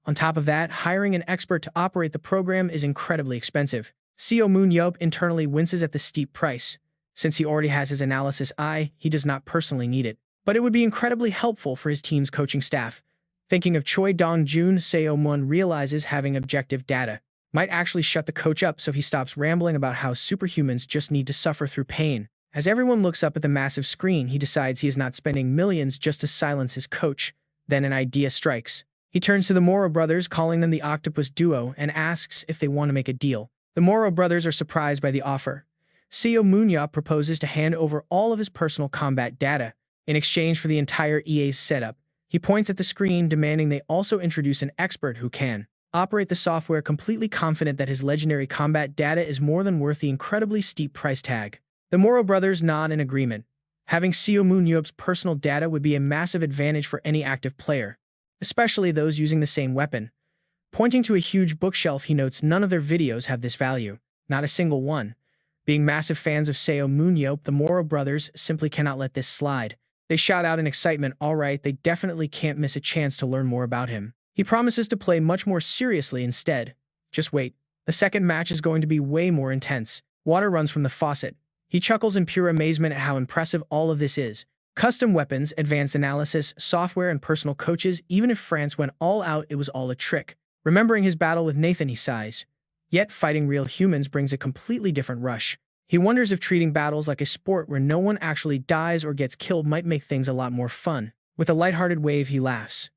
On top of that, hiring an expert to operate the program is incredibly expensive. Seo Moon-yeop internally winces at the steep price. Since he already has his analysis eye, he does not personally need it, but it would be incredibly helpful for his team's coaching staff. Thinking of Choi Dong-jun, Seo Moon realizes having objective data might actually shut the coach up, so he stops rambling about how superhumans just need to suffer through pain. As everyone looks up at the massive screen, he decides he is not spending millions just to silence his coach. Then an idea strikes. He turns to the Moro brothers, calling them the Octopus Duo, and asks if they want to make a deal. The Moro brothers are surprised by the offer. Seo Moon-yeop proposes to hand over all of his personal combat data in exchange for the entire EA's setup. He points at the screen, demanding they also introduce an expert who can operate the software, completely confident that his legendary combat data is more than worth the incredibly steep price tag. The Moro brothers nod in agreement. Having Seo Moon-yeop's personal data would be a massive advantage for any active player, especially those using the same weapon. Pointing to a huge bookshelf, he notes none of their videos have this value, not a single one. Being massive fans of Seo Moon-yeop, the Moro brothers simply cannot let this slide. They shout out in excitement, all right, they definitely can't miss a chance to learn more about him. He promises to play much more seriously instead. Just wait. The second match is going to be way more intense. Water runs from the faucet. He chuckles in pure amazement at how impressive all of this is. Custom weapons, advanced analysis, software, and personal coaches. Even if France went all out, it was all a trick. Remembering his battle with Nathan, he sighs. Yet, fighting real humans brings a completely different rush. He wonders if treating battles like a sport where no one actually dies or gets killed might make things a lot more fun. With a lighthearted wave, he laughs.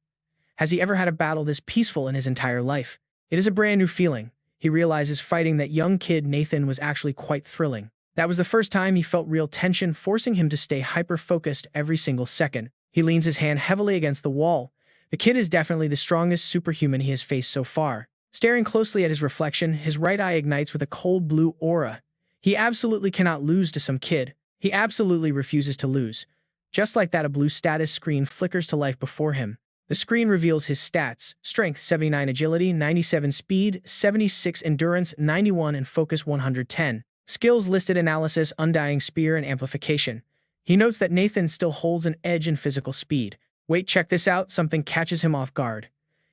Has he ever had a battle this peaceful in his entire life? It is a brand new feeling. He realizes fighting that young kid Nathan was actually quite thrilling. That was the first time he felt real tension, forcing him to stay hyper-focused every single second. He leans his hand heavily against the wall. The kid is definitely the strongest superhuman he has faced so far. Staring closely at his reflection, his right eye ignites with a cold blue aura. He absolutely cannot lose to some kid. He absolutely refuses to lose. Just like that, a blue status screen flickers to life before him. The screen reveals his stats: strength 79, agility 97, speed 76, endurance 91, and focus 110. Skills listed: analysis, undying spear, and amplification. He notes that Nathan still holds an edge in physical speed. Wait, check this out. Something catches him off guard.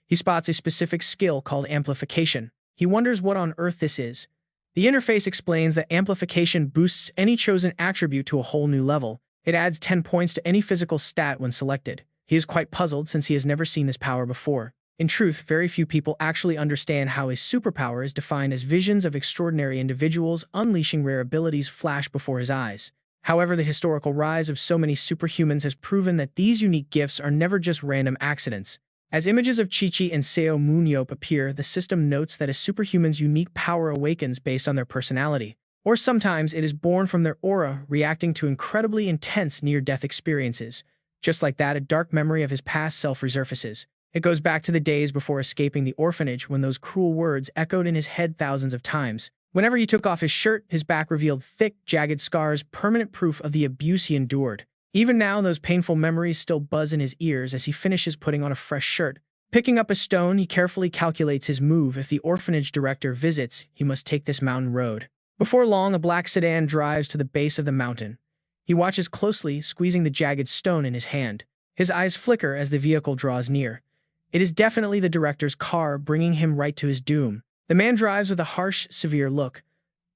He spots a specific skill called amplification. He wonders what on earth this is. The interface explains that amplification boosts any chosen attribute to a whole new level. It adds 10 points to any physical stat when selected. He is quite puzzled since he has never seen this power before. In truth, very few people actually understand how a superpower is defined, as visions of extraordinary individuals unleashing rare abilities flash before his eyes. However, the historical rise of so many superhumans has proven that these unique gifts are never just random accidents. As images of Chi-Chi and Seo Moon-yeop appear, the system notes that a superhuman's unique power awakens based on their personality. Or sometimes it is born from their aura, reacting to incredibly intense near-death experiences. Just like that, a dark memory of his past self resurfaces. It goes back to the days before escaping the orphanage, when those cruel words echoed in his head thousands of times. Whenever he took off his shirt, his back revealed thick, jagged scars, permanent proof of the abuse he endured. Even now, those painful memories still buzz in his ears as he finishes putting on a fresh shirt. Picking up a stone, he carefully calculates his move. If the orphanage director visits, he must take this mountain road. Before long, a black sedan drives to the base of the mountain. He watches closely, squeezing the jagged stone in his hand. His eyes flicker as the vehicle draws near. It is definitely the director's car, bringing him right to his doom. The man drives with a harsh, severe look.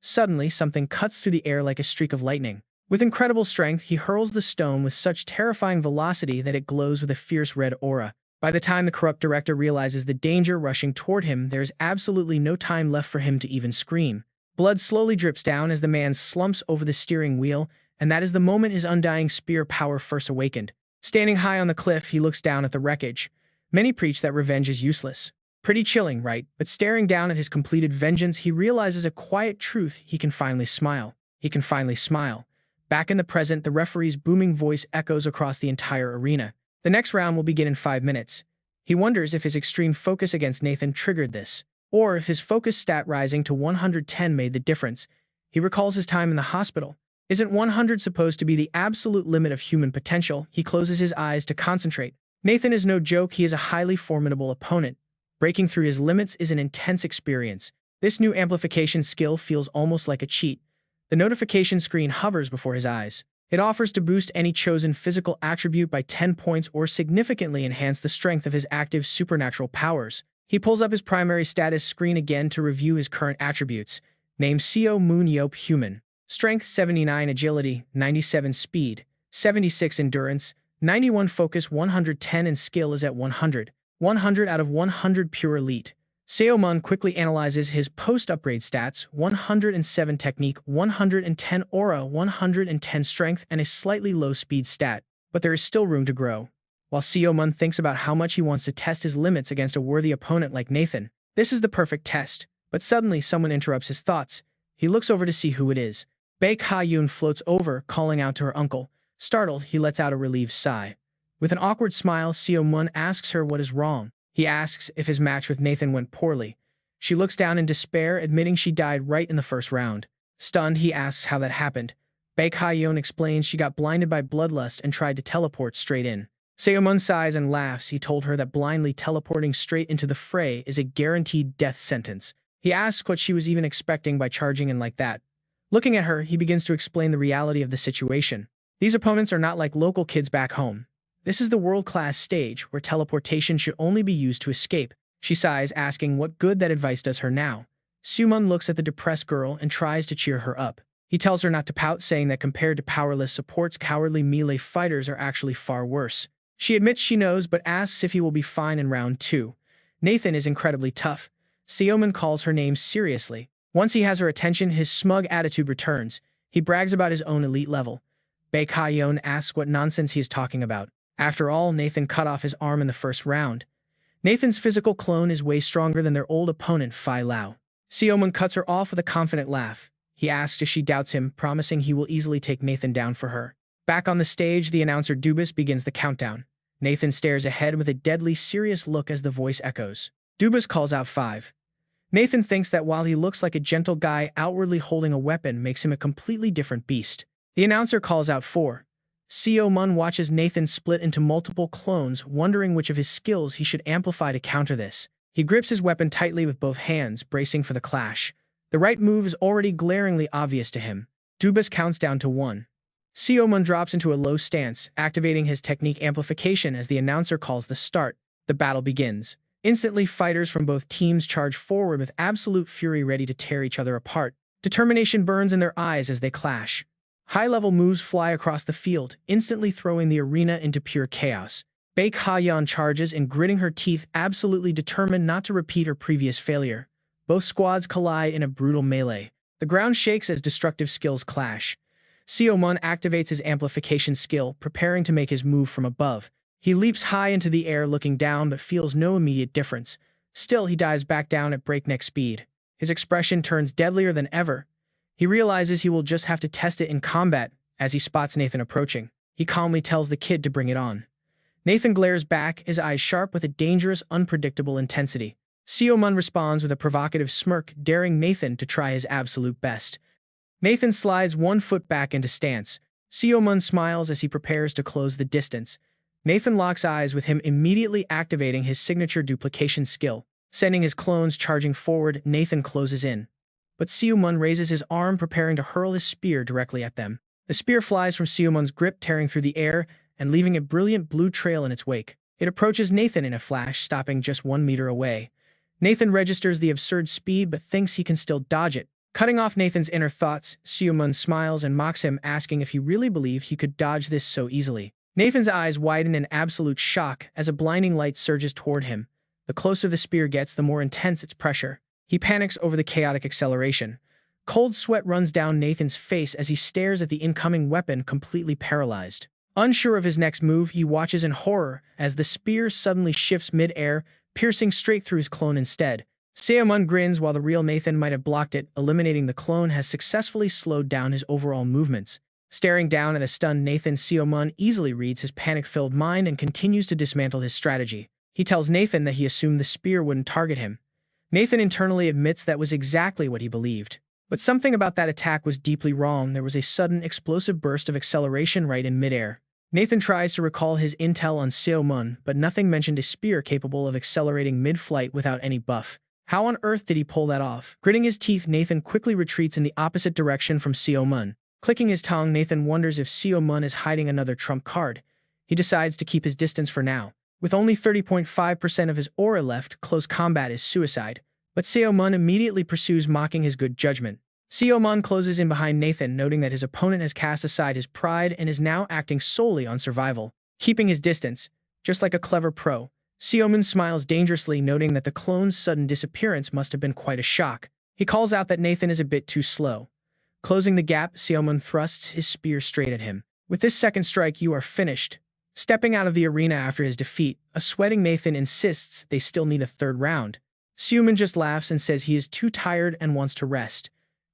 Suddenly, something cuts through the air like a streak of lightning. With incredible strength, he hurls the stone with such terrifying velocity that it glows with a fierce red aura. By the time the corrupt director realizes the danger rushing toward him, there is absolutely no time left for him to even scream. Blood slowly drips down as the man slumps over the steering wheel, and that is the moment his undying spear power first awakened. Standing high on the cliff, he looks down at the wreckage. Many preach that revenge is useless. Pretty chilling, right? But staring down at his completed vengeance, he realizes a quiet truth. He can finally smile. He can finally smile. Back in the present, the referee's booming voice echoes across the entire arena. The next round will begin in 5 minutes. He wonders if his extreme focus against Nathan triggered this, or if his focus stat rising to 110 made the difference. He recalls his time in the hospital. Isn't 100 supposed to be the absolute limit of human potential? He closes his eyes to concentrate. Nathan is no joke. He is a highly formidable opponent. Breaking through his limits is an intense experience. This new amplification skill feels almost like a cheat. The notification screen hovers before his eyes. It offers to boost any chosen physical attribute by 10 points or significantly enhance the strength of his active supernatural powers. He pulls up his primary status screen again to review his current attributes. Name: Seo Moon-yeop, human. Strength 79, agility 97, speed 76, endurance 91, focus 110, and skill is at 100. 100 out of 100, pure elite. Seo Moon quickly analyzes his post-upgrade stats: 107 technique, 110 aura, 110 strength, and a slightly low speed stat. But there is still room to grow. While Seo Moon thinks about how much he wants to test his limits against a worthy opponent like Nathan, this is the perfect test. But suddenly someone interrupts his thoughts. He looks over to see who it is. Bae Ka-yoon floats over, calling out to her uncle. Startled, he lets out a relieved sigh. With an awkward smile, Seo Moon asks her what is wrong. He asks if his match with Nathan went poorly. She looks down in despair, admitting she died right in the first round. Stunned, he asks how that happened. Bae Ka-yoon explains she got blinded by bloodlust and tried to teleport straight in. Seo Moon sighs and laughs. He told her that blindly teleporting straight into the fray is a guaranteed death sentence. He asks what she was even expecting by charging in like that. Looking at her, he begins to explain the reality of the situation. These opponents are not like local kids back home. This is the world-class stage where teleportation should only be used to escape. She sighs, asking what good that advice does her now. Seo Moon looks at the depressed girl and tries to cheer her up. He tells her not to pout, saying that compared to powerless supports, cowardly melee fighters are actually far worse. She admits she knows, but asks if he will be fine in round 2. Nathan is incredibly tough. Seo Moon calls her name seriously. Once he has her attention, his smug attitude returns. He brags about his own elite level. Bae Ka-yeon asks what nonsense he is talking about. After all, Nathan cut off his arm in the first round. Nathan's physical clone is way stronger than their old opponent, Phi Lao. Seo Moon cuts her off with a confident laugh. He asks if she doubts him, promising he will easily take Nathan down for her. Back on the stage, the announcer Dubas begins the countdown. Nathan stares ahead with a deadly serious look as the voice echoes. Dubas calls out 5. Nathan thinks that while he looks like a gentle guy, outwardly holding a weapon makes him a completely different beast. The announcer calls out 4. Seo Moon watches Nathan split into multiple clones, wondering which of his skills he should amplify to counter this. He grips his weapon tightly with both hands, bracing for the clash. The right move is already glaringly obvious to him. Dubas counts down to 1. Seo Moon drops into a low stance, activating his technique amplification as the announcer calls the start. The battle begins. Instantly, fighters from both teams charge forward with absolute fury, ready to tear each other apart. Determination burns in their eyes as they clash. High-level moves fly across the field, instantly throwing the arena into pure chaos. Bae Ka-yeon charges and, gritting her teeth, absolutely determined not to repeat her previous failure. Both squads collide in a brutal melee. The ground shakes as destructive skills clash. Seo Moon activates his amplification skill, preparing to make his move from above. He leaps high into the air, looking down, but feels no immediate difference. Still, he dives back down at breakneck speed. His expression turns deadlier than ever. He realizes he will just have to test it in combat. As he spots Nathan approaching, he calmly tells the kid to bring it on. Nathan glares back, his eyes sharp with a dangerous, unpredictable intensity. Seo Moon responds with a provocative smirk, daring Nathan to try his absolute best. Nathan slides one foot back into stance. Seo Moon smiles as he prepares to close the distance. Nathan locks eyes with him, immediately activating his signature duplication skill. Sending his clones charging forward, Nathan closes in. But Seo Moon raises his arm, preparing to hurl his spear directly at them. The spear flies from Seo Moon's grip, tearing through the air and leaving a brilliant blue trail in its wake. It approaches Nathan in a flash, stopping just 1 meter away. Nathan registers the absurd speed but thinks he can still dodge it. Cutting off Nathan's inner thoughts, Seo Moon smiles and mocks him, asking if he really believed he could dodge this so easily. Nathan's eyes widen in absolute shock as a blinding light surges toward him. The closer the spear gets, the more intense its pressure. He panics over the chaotic acceleration. Cold sweat runs down Nathan's face as he stares at the incoming weapon, completely paralyzed. Unsure of his next move, he watches in horror as the spear suddenly shifts mid-air, piercing straight through his clone instead. Seo Moon grins while the real Nathan might have blocked it. Eliminating the clone has successfully slowed down his overall movements. Staring down at a stunned Nathan, Seo Moon easily reads his panic-filled mind and continues to dismantle his strategy. He tells Nathan that he assumed the spear wouldn't target him. Nathan internally admits that was exactly what he believed. But something about that attack was deeply wrong. There was a sudden, explosive burst of acceleration right in midair. Nathan tries to recall his intel on Seo Moon, but nothing mentioned a spear capable of accelerating mid-flight without any buff. How on earth did he pull that off? Gritting his teeth, Nathan quickly retreats in the opposite direction from Seo Moon. Clicking his tongue, Nathan wonders if Seo Moon is hiding another trump card. He decides to keep his distance for now. With only 30.5% of his aura left, close combat is suicide. But Seo Moon immediately pursues, mocking his good judgment. Seo Moon closes in behind Nathan, noting that his opponent has cast aside his pride and is now acting solely on survival. Keeping his distance, just like a clever pro, Seo Moon smiles dangerously, noting that the clone's sudden disappearance must have been quite a shock. He calls out that Nathan is a bit too slow. Closing the gap, Seo Moon thrusts his spear straight at him. With this second strike, you are finished. Stepping out of the arena after his defeat, a sweating Nathan insists they still need a third round. Seo Moon just laughs and says he is too tired and wants to rest.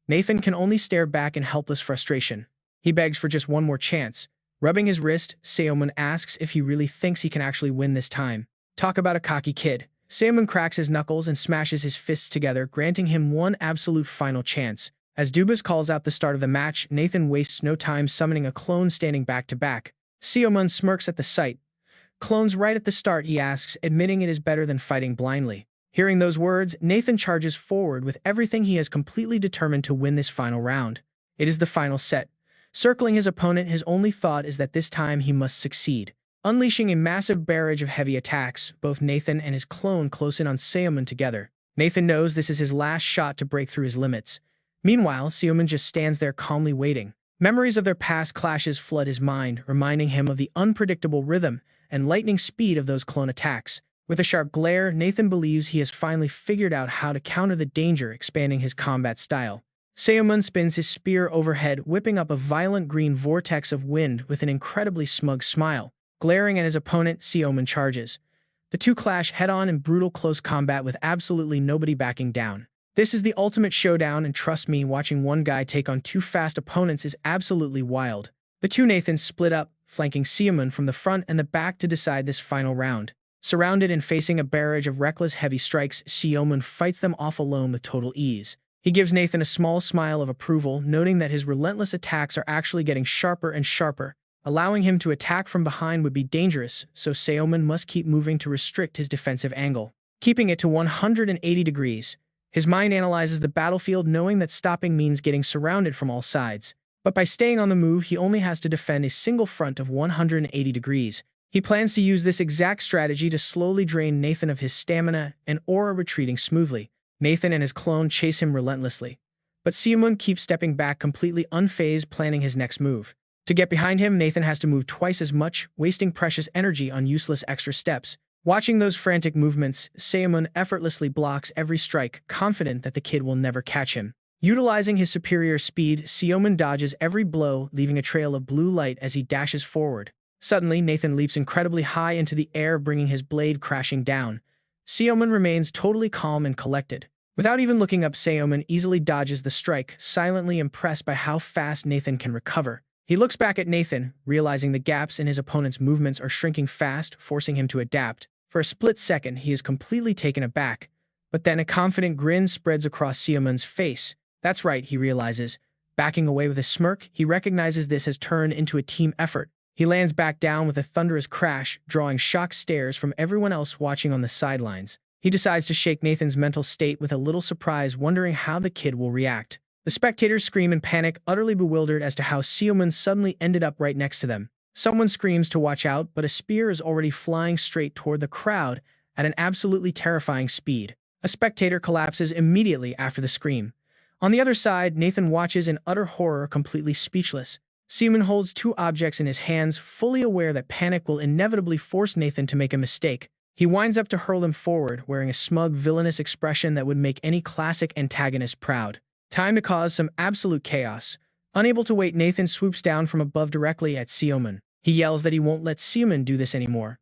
Nathan can only stare back in helpless frustration. He begs for just one more chance. Rubbing his wrist, Seo Moon asks if he really thinks he can actually win this time. Talk about a cocky kid. Seo Moon cracks his knuckles and smashes his fists together, granting him one absolute final chance. As Dubas calls out the start of the match, Nathan wastes no time summoning a clone standing back to back. Seo Moon smirks at the sight. Clones right at the start, he asks, admitting it is better than fighting blindly. Hearing those words, Nathan charges forward with everything he has, completely determined to win this final round. It is the final set. Circling his opponent, his only thought is that this time he must succeed. Unleashing a massive barrage of heavy attacks, both Nathan and his clone close in on Seo Moon together. Nathan knows this is his last shot to break through his limits. Meanwhile, Seo Moon just stands there calmly waiting. Memories of their past clashes flood his mind, reminding him of the unpredictable rhythm and lightning speed of those clone attacks. With a sharp glare, Nathan believes he has finally figured out how to counter the danger, expanding his combat style. Seo Moon spins his spear overhead, whipping up a violent green vortex of wind with an incredibly smug smile. Glaring at his opponent, Seo Moon charges. The two clash head-on in brutal close combat with absolutely nobody backing down. This is the ultimate showdown, and trust me, watching one guy take on two fast opponents is absolutely wild. The two Nathans split up, flanking Seo Moon from the front and the back to decide this final round. Surrounded and facing a barrage of reckless heavy strikes, Seo Moon fights them off alone with total ease. He gives Nathan a small smile of approval, noting that his relentless attacks are actually getting sharper and sharper. Allowing him to attack from behind would be dangerous, so Seo Moon must keep moving to restrict his defensive angle. Keeping it to 180 degrees, his mind analyzes the battlefield, knowing that stopping means getting surrounded from all sides. But by staying on the move, he only has to defend a single front of 180 degrees. He plans to use this exact strategy to slowly drain Nathan of his stamina and aura, retreating smoothly. Nathan and his clone chase him relentlessly. But Seo Moon keeps stepping back, completely unfazed, planning his next move. To get behind him, Nathan has to move twice as much, wasting precious energy on useless extra steps. Watching those frantic movements, Seo Moon effortlessly blocks every strike, confident that the kid will never catch him. Utilizing his superior speed, Seo Moon dodges every blow, leaving a trail of blue light as he dashes forward. Suddenly, Nathan leaps incredibly high into the air, bringing his blade crashing down. Seo Moon remains totally calm and collected. Without even looking up, Seo Moon easily dodges the strike, silently impressed by how fast Nathan can recover. He looks back at Nathan, realizing the gaps in his opponent's movements are shrinking fast, forcing him to adapt. For a split second, he is completely taken aback. But then a confident grin spreads across Seo Moon's face. That's right, he realizes. Backing away with a smirk, he recognizes this has turned into a team effort. He lands back down with a thunderous crash, drawing shocked stares from everyone else watching on the sidelines. He decides to shake Nathan's mental state with a little surprise, wondering how the kid will react. The spectators scream in panic, utterly bewildered as to how Seo Moon suddenly ended up right next to them. Someone screams to watch out, but a spear is already flying straight toward the crowd at an absolutely terrifying speed. A spectator collapses immediately after the scream. On the other side, Nathan watches in utter horror, completely speechless. Seo Moon holds two objects in his hands, fully aware that panic will inevitably force Nathan to make a mistake. He winds up to hurl them forward, wearing a smug, villainous expression that would make any classic antagonist proud. Time to cause some absolute chaos. Unable to wait, Nathan swoops down from above directly at Seo Moon. He yells that he won't let Seo Moon do this anymore.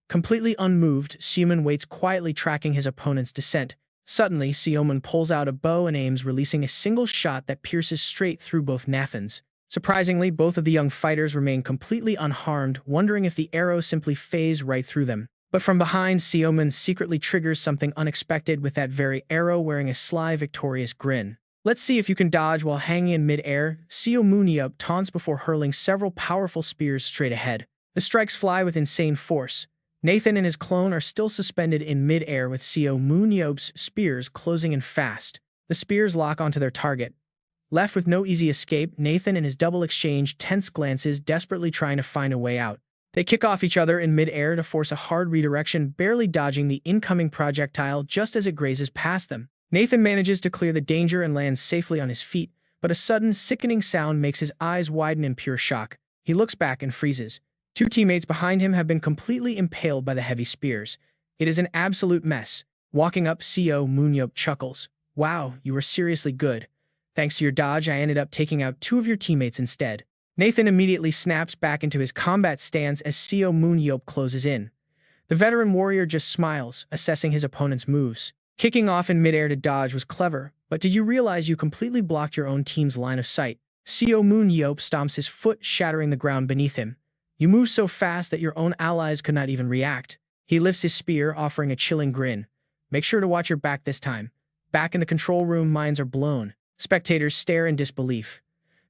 Completely unmoved, Seo Moon waits quietly, tracking his opponent's descent. Suddenly, Seo Moon pulls out a bow and aims, releasing a single shot that pierces straight through both Nathans. Surprisingly, both of the young fighters remain completely unharmed, wondering if the arrow simply phased right through them. But from behind, Seo Moon secretly triggers something unexpected with that very arrow, wearing a sly, victorious grin. Let's see if you can dodge while hanging in mid-air, Seo Moon-yeop taunts before hurling several powerful spears straight ahead. The strikes fly with insane force. Nathan and his clone are still suspended in mid-air, with Seo Moon-yeop's spears closing in fast. The spears lock onto their target. Left with no easy escape, Nathan and his double exchange tense glances, desperately trying to find a way out. They kick off each other in mid-air to force a hard redirection, barely dodging the incoming projectile just as it grazes past them. Nathan manages to clear the danger and lands safely on his feet, but a sudden, sickening sound makes his eyes widen in pure shock. He looks back and freezes. Two teammates behind him have been completely impaled by the heavy spears. It is an absolute mess. Walking up, Seo Moon-yeop chuckles. Wow, you were seriously good. Thanks to your dodge, I ended up taking out two of your teammates instead. Nathan immediately snaps back into his combat stance as Seo Moon-yeop closes in. The veteran warrior just smiles, assessing his opponent's moves. Kicking off in midair to dodge was clever, but did you realize you completely blocked your own team's line of sight? Seo Moon-yeop stomps his foot, shattering the ground beneath him. You moved so fast that your own allies could not even react. He lifts his spear, offering a chilling grin. Make sure to watch your back this time. Back in the control room, minds are blown. Spectators stare in disbelief.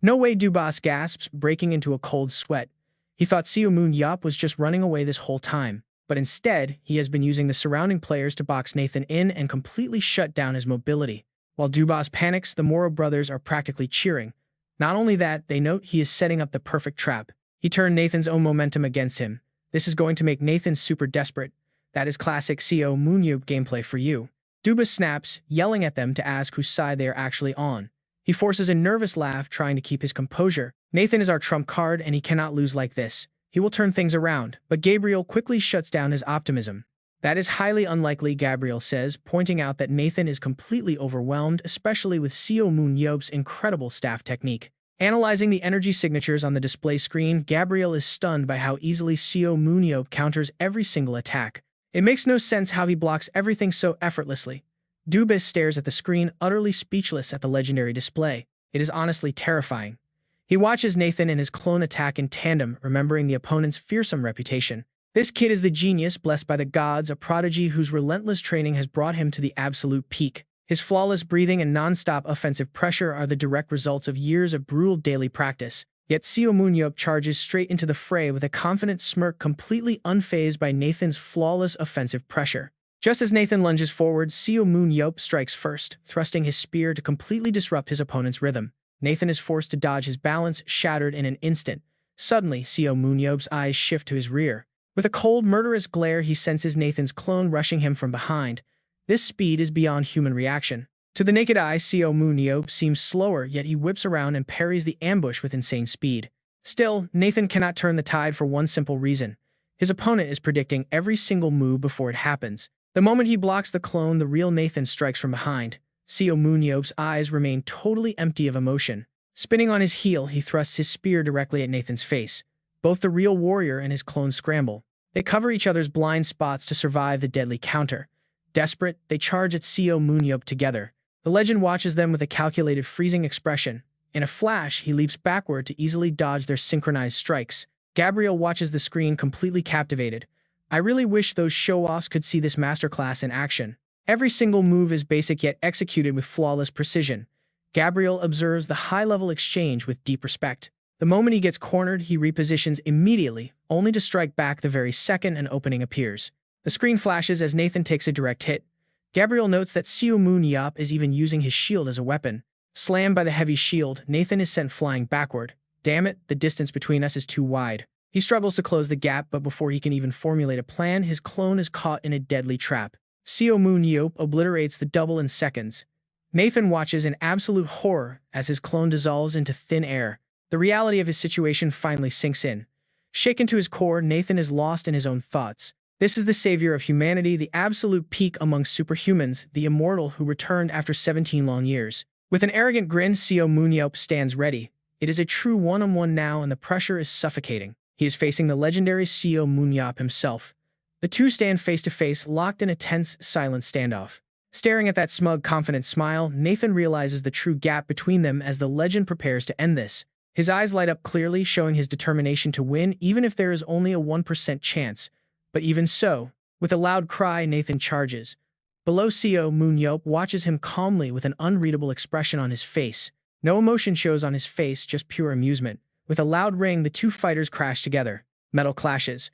No way, Dubas gasps, breaking into a cold sweat. He thought Seo Moon-yeop was just running away this whole time. But instead, he has been using the surrounding players to box Nathan in and completely shut down his mobility. While Dubas panics, the Moro brothers are practically cheering. Not only that, they note he is setting up the perfect trap. He turned Nathan's own momentum against him. This is going to make Nathan super desperate. That is classic Seo Moon-yeop gameplay for you. Dubas snaps, yelling at them to ask whose side they are actually on. He forces a nervous laugh, trying to keep his composure. Nathan is our trump card, and he cannot lose like this. He will turn things around, but Gabriel quickly shuts down his optimism. That is highly unlikely, Gabriel says, pointing out that Nathan is completely overwhelmed, especially with Seo Moon-yeop's incredible staff technique. Analyzing the energy signatures on the display screen, Gabriel is stunned by how easily Seo Moon-yeop counters every single attack. It makes no sense how he blocks everything so effortlessly. Dubas stares at the screen, utterly speechless at the legendary display. It is honestly terrifying. He watches Nathan and his clone attack in tandem, remembering the opponent's fearsome reputation. This kid is the genius, blessed by the gods, a prodigy whose relentless training has brought him to the absolute peak. His flawless breathing and non-stop offensive pressure are the direct results of years of brutal daily practice. Yet Seo Moon-yeop charges straight into the fray with a confident smirk, completely unfazed by Nathan's flawless offensive pressure. Just as Nathan lunges forward, Seo Moon-yeop strikes first, thrusting his spear to completely disrupt his opponent's rhythm. Nathan is forced to dodge, his balance shattered in an instant. Suddenly, Seo Moon-yeop's eyes shift to his rear. With a cold, murderous glare, he senses Nathan's clone rushing him from behind. This speed is beyond human reaction. To the naked eye, Seo Moon-yeop seems slower, yet he whips around and parries the ambush with insane speed. Still, Nathan cannot turn the tide for one simple reason. His opponent is predicting every single move before it happens. The moment he blocks the clone, the real Nathan strikes from behind. Seo Moon-yeop's eyes remain totally empty of emotion. Spinning on his heel, he thrusts his spear directly at Nathan's face. Both the real warrior and his clone scramble. They cover each other's blind spots to survive the deadly counter. Desperate, they charge at Seo Moon-yeop together. The legend watches them with a calculated, freezing expression. In a flash, he leaps backward to easily dodge their synchronized strikes. Gabriel watches the screen, completely captivated. I really wish those show-offs could see this masterclass in action. Every single move is basic yet executed with flawless precision. Gabriel observes the high-level exchange with deep respect. The moment he gets cornered, he repositions immediately, only to strike back the very second an opening appears. The screen flashes as Nathan takes a direct hit. Gabriel notes that Seo Moon-yeop is even using his shield as a weapon. Slammed by the heavy shield, Nathan is sent flying backward. Damn it, the distance between us is too wide. He struggles to close the gap, but before he can even formulate a plan, his clone is caught in a deadly trap. Seo Moon-yeop obliterates the double in seconds. Nathan watches in absolute horror as his clone dissolves into thin air. The reality of his situation finally sinks in. Shaken to his core, Nathan is lost in his own thoughts. This is the savior of humanity, the absolute peak among superhumans, the immortal who returned after 17 long years. With an arrogant grin, Seo Moon-yeop stands ready. It is a true one-on-one now, and the pressure is suffocating. He is facing the legendary Seo Moon-yeop himself. The two stand face-to-face, locked in a tense, silent standoff. Staring at that smug, confident smile, Nathan realizes the true gap between them as the legend prepares to end this. His eyes light up clearly, showing his determination to win, even if there is only a 1% chance. But even so, with a loud cry, Nathan charges. Below, Seo Moon-yeop watches him calmly with an unreadable expression on his face. No emotion shows on his face, just pure amusement. With a loud ring, the two fighters crash together. Metal clashes.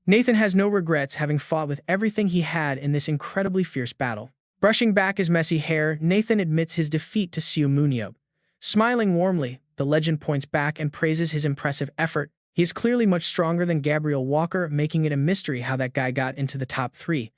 Nathan has no regrets, having fought with everything he had in this incredibly fierce battle. Brushing back his messy hair, Nathan admits his defeat to Seo Moon-yeop. Smiling warmly, the legend points back and praises his impressive effort. He is clearly much stronger than Gabriel Walker, making it a mystery how that guy got into the top 3.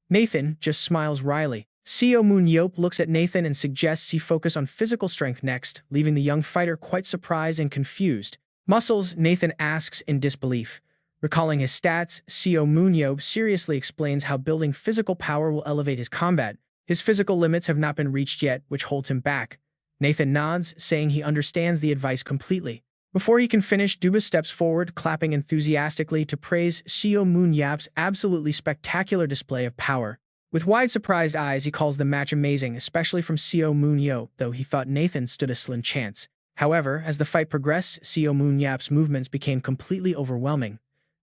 Nathan just smiles wryly. Seo Moon-yeop looks at Nathan and suggests he focus on physical strength next, leaving the young fighter quite surprised and confused. Muscles, Nathan asks in disbelief. Recalling his stats, Seo Moon-yeop seriously explains how building physical power will elevate his combat. His physical limits have not been reached yet, which holds him back. Nathan nods, saying he understands the advice completely. Before he can finish, Dubas steps forward, clapping enthusiastically to praise Seo Moon-yeop's absolutely spectacular display of power. With wide surprised eyes, he calls the match amazing, especially from Seo Moon-yeop, though he thought Nathan stood a slim chance. However, as the fight progressed, Seo Moon-yeop's movements became completely overwhelming.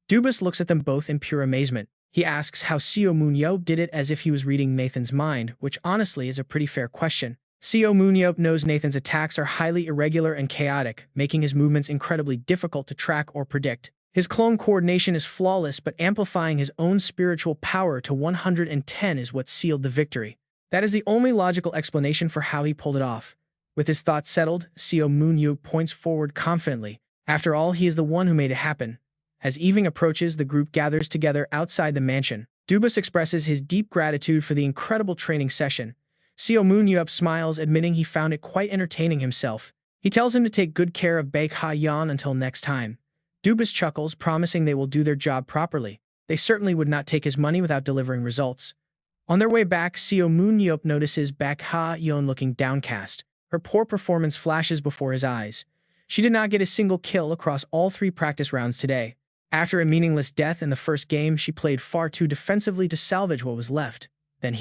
Dubas looks at them both in pure amazement. He asks how Seo Moon-yeop did it, as if he was reading Nathan's mind, which honestly is a pretty fair question. Seo Moon-yeop knows Nathan's attacks are highly irregular and chaotic, making his movements incredibly difficult to track or predict. His clone coordination is flawless, but amplifying his own spiritual power to 110 is what sealed the victory. That is the only logical explanation for how he pulled it off. With his thoughts settled, Seo Moon-yeop points forward confidently. After all, he is the one who made it happen. As evening approaches, the group gathers together outside the mansion. Dubus expresses his deep gratitude for the incredible training session. Seo Moon-yeop smiles, admitting he found it quite entertaining himself. He tells him to take good care of Baek Ha-yeon until next time. Dubus chuckles, promising they will do their job properly. They certainly would not take his money without delivering results. On their way back, Seo Moon-yeop notices Baek Ha-yeon looking downcast. Her poor performance flashes before his eyes. She did not get a single kill across all 3 practice rounds today. After a meaningless death in the first game, she played far too defensively to salvage what was left. Then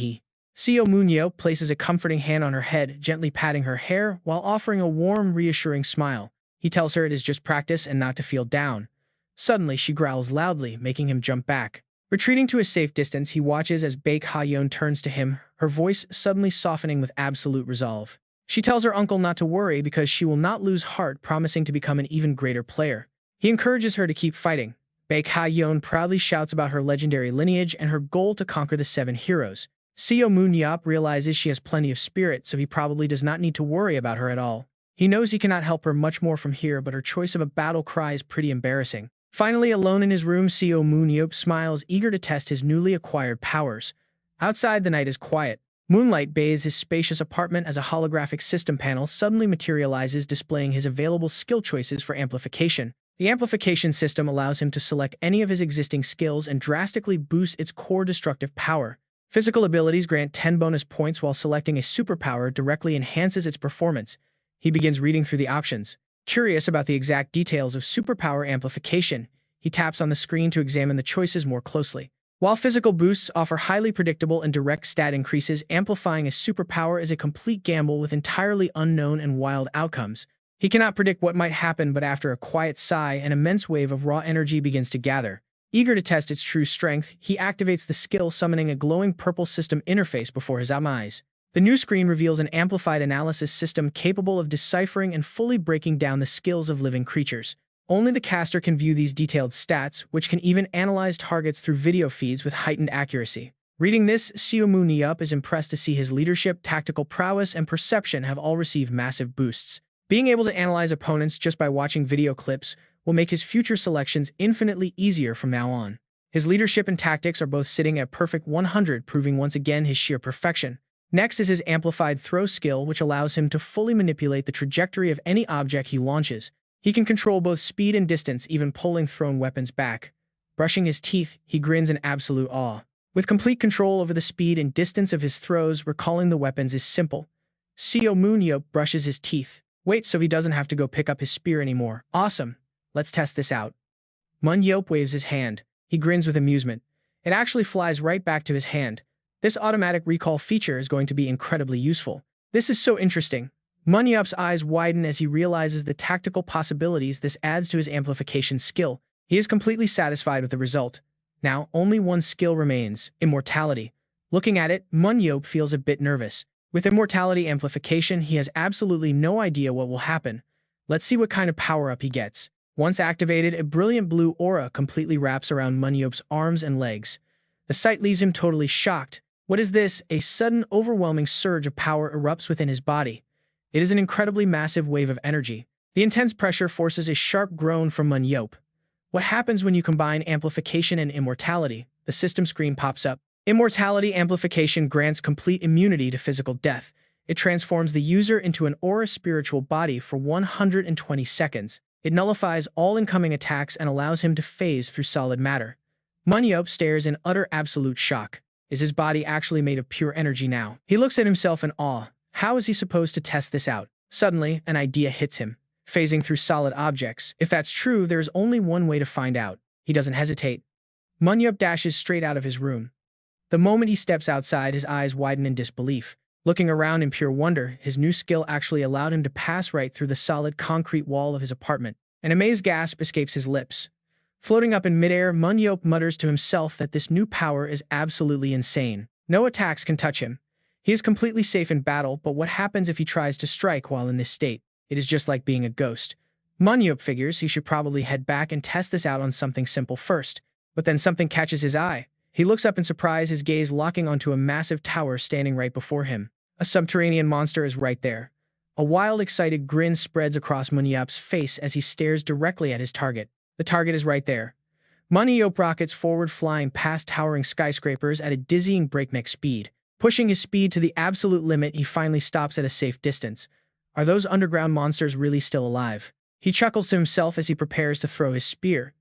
Seo Moon-yeop places a comforting hand on her head, gently patting her hair while offering a warm, reassuring smile. He tells her it is just practice and not to feel down. Suddenly, she growls loudly, making him jump back. Retreating to a safe distance, he watches as Baek Ha-yeon turns to him, her voice suddenly softening with absolute resolve. She tells her uncle not to worry because she will not lose heart, promising to become an even greater player. He encourages her to keep fighting. Baek Ha-yeon proudly shouts about her legendary lineage and her goal to conquer the 7 heroes. Seo Moon-yeop realizes she has plenty of spirit, so he probably does not need to worry about her at all. He knows he cannot help her much more from here, but her choice of a battle cry is pretty embarrassing. Finally, alone in his room, Seo Moon-yeop smiles, eager to test his newly acquired powers. Outside, the night is quiet. Moonlight bathes his spacious apartment as a holographic system panel suddenly materializes, displaying his available skill choices for amplification. The amplification system allows him to select any of his existing skills and drastically boost its core destructive power. Physical abilities grant 10 bonus points, while selecting a superpower directly enhances its performance. He begins reading through the options. Curious about the exact details of superpower amplification, he taps on the screen to examine the choices more closely. While physical boosts offer highly predictable and direct stat increases, amplifying a superpower is a complete gamble with entirely unknown and wild outcomes. He cannot predict what might happen, but after a quiet sigh, an immense wave of raw energy begins to gather. Eager to test its true strength, he activates the skill, summoning a glowing purple system interface before his eyes. The new screen reveals an amplified analysis system capable of deciphering and fully breaking down the skills of living creatures. Only the caster can view these detailed stats, which can even analyze targets through video feeds with heightened accuracy. Reading this, Seo Moon-yeop is impressed to see his leadership, tactical prowess, and perception have all received massive boosts. Being able to analyze opponents just by watching video clips will make his future selections infinitely easier from now on. His leadership and tactics are both sitting at perfect 100, proving once again his sheer perfection. Next is his amplified throw skill, which allows him to fully manipulate the trajectory of any object he launches. He can control both speed and distance, even pulling thrown weapons back. Brushing his teeth, he grins in absolute awe. With complete control over the speed and distance of his throws, recalling the weapons is simple. Seo Moon-yeop brushes his teeth. Wait, so he doesn't have to go pick up his spear anymore. Awesome. Let's test this out. Moon-yeop waves his hand. He grins with amusement. It actually flies right back to his hand. This automatic recall feature is going to be incredibly useful. This is so interesting. Moon-yeop's eyes widen as he realizes the tactical possibilities this adds to his amplification skill. He is completely satisfied with the result. Now, only one skill remains, immortality. Looking at it, Moon-yeop feels a bit nervous. With immortality amplification, he has absolutely no idea what will happen. Let's see what kind of power-up he gets. Once activated, a brilliant blue aura completely wraps around Moon-yeop's arms and legs. The sight leaves him totally shocked. What is this? A sudden, overwhelming surge of power erupts within his body. It is an incredibly massive wave of energy. The intense pressure forces a sharp groan from Moon-yeop. What happens when you combine amplification and immortality? The system screen pops up. Immortality amplification grants complete immunity to physical death. It transforms the user into an aura spiritual body for 120 seconds. It nullifies all incoming attacks and allows him to phase through solid matter. Moon-yeop stares in utter absolute shock. Is his body actually made of pure energy now? He looks at himself in awe. How is he supposed to test this out? Suddenly, an idea hits him. Phasing through solid objects. If that's true, there is only one way to find out. He doesn't hesitate. Moon-yeop dashes straight out of his room. The moment he steps outside, his eyes widen in disbelief. Looking around in pure wonder, his new skill actually allowed him to pass right through the solid concrete wall of his apartment. An amazed gasp escapes his lips. Floating up in midair, Moon-yeop mutters to himself that this new power is absolutely insane. No attacks can touch him. He is completely safe in battle, but what happens if he tries to strike while in this state? It is just like being a ghost. Moon-yeop figures he should probably head back and test this out on something simple first. But then something catches his eye. He looks up in surprise, his gaze locking onto a massive tower standing right before him. A subterranean monster is right there. A wild, excited grin spreads across Moon-yeop's face as he stares directly at his target. The target is right there. Moon-yeop rockets forward, flying past towering skyscrapers at a dizzying breakneck speed. Pushing his speed to the absolute limit, he finally stops at a safe distance. Are those underground monsters really still alive? He chuckles to himself as he prepares to throw his spear.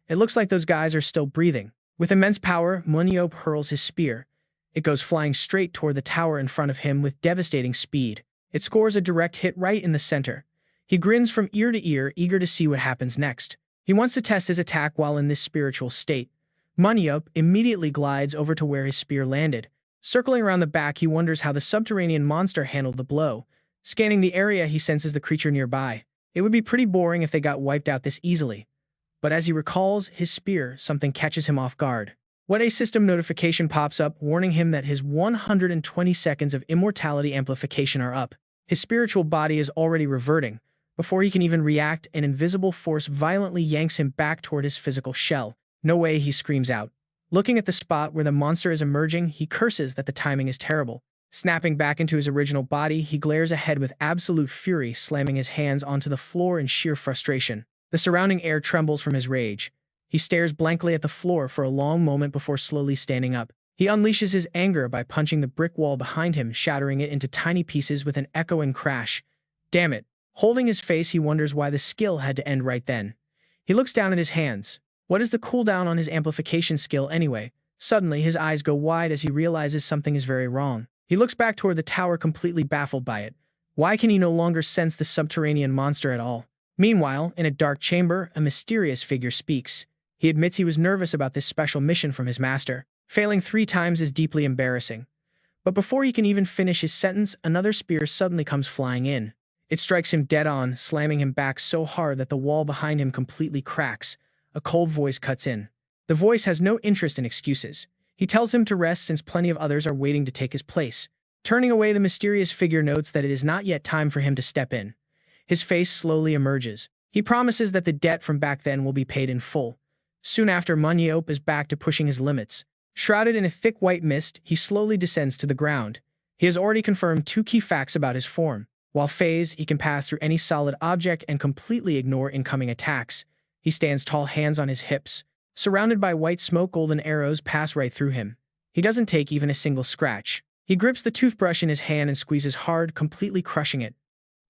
It looks like those guys are still breathing. With immense power, Moon-yeop hurls his spear. It goes flying straight toward the tower in front of him with devastating speed. It scores a direct hit right in the center. He grins from ear to ear, eager to see what happens next. He wants to test his attack while in this spiritual state. Moon-yeop immediately glides over to where his spear landed. Circling around the back, he wonders how the subterranean monster handled the blow. Scanning the area, he senses the creature nearby. It would be pretty boring if they got wiped out this easily. But as he recalls his spear, something catches him off guard. What a system notification pops up, warning him that his 120 seconds of immortality amplification are up. His spiritual body is already reverting. Before he can even react, an invisible force violently yanks him back toward his physical shell. No way, he screams out. Looking at the spot where the monster is emerging, he curses that the timing is terrible. Snapping back into his original body, he glares ahead with absolute fury, slamming his hands onto the floor in sheer frustration. The surrounding air trembles from his rage. He stares blankly at the floor for a long moment before slowly standing up. He unleashes his anger by punching the brick wall behind him, shattering it into tiny pieces with an echoing crash. Damn it. Holding his face, he wonders why the skill had to end right then. He looks down at his hands. What is the cooldown on his amplification skill anyway? Suddenly, his eyes go wide as he realizes something is very wrong. He looks back toward the tower, completely baffled by it. Why can he no longer sense the subterranean monster at all? Meanwhile, in a dark chamber, a mysterious figure speaks. He admits he was nervous about this special mission from his master. Failing 3 times is deeply embarrassing. But before he can even finish his sentence, another spear suddenly comes flying in. It strikes him dead on, slamming him back so hard that the wall behind him completely cracks. A cold voice cuts in. The voice has no interest in excuses. He tells him to rest since plenty of others are waiting to take his place. Turning away, the mysterious figure notes that it is not yet time for him to step in. His face slowly emerges. He promises that the debt from back then will be paid in full. Soon after, Moon-yeop is back to pushing his limits. Shrouded in a thick white mist, he slowly descends to the ground. He has already confirmed 2 key facts about his form. While phased, he can pass through any solid object and completely ignore incoming attacks. He stands tall, hands on his hips. Surrounded by white smoke, golden arrows pass right through him. He doesn't take even a single scratch. He grips the toothbrush in his hand and squeezes hard, completely crushing it.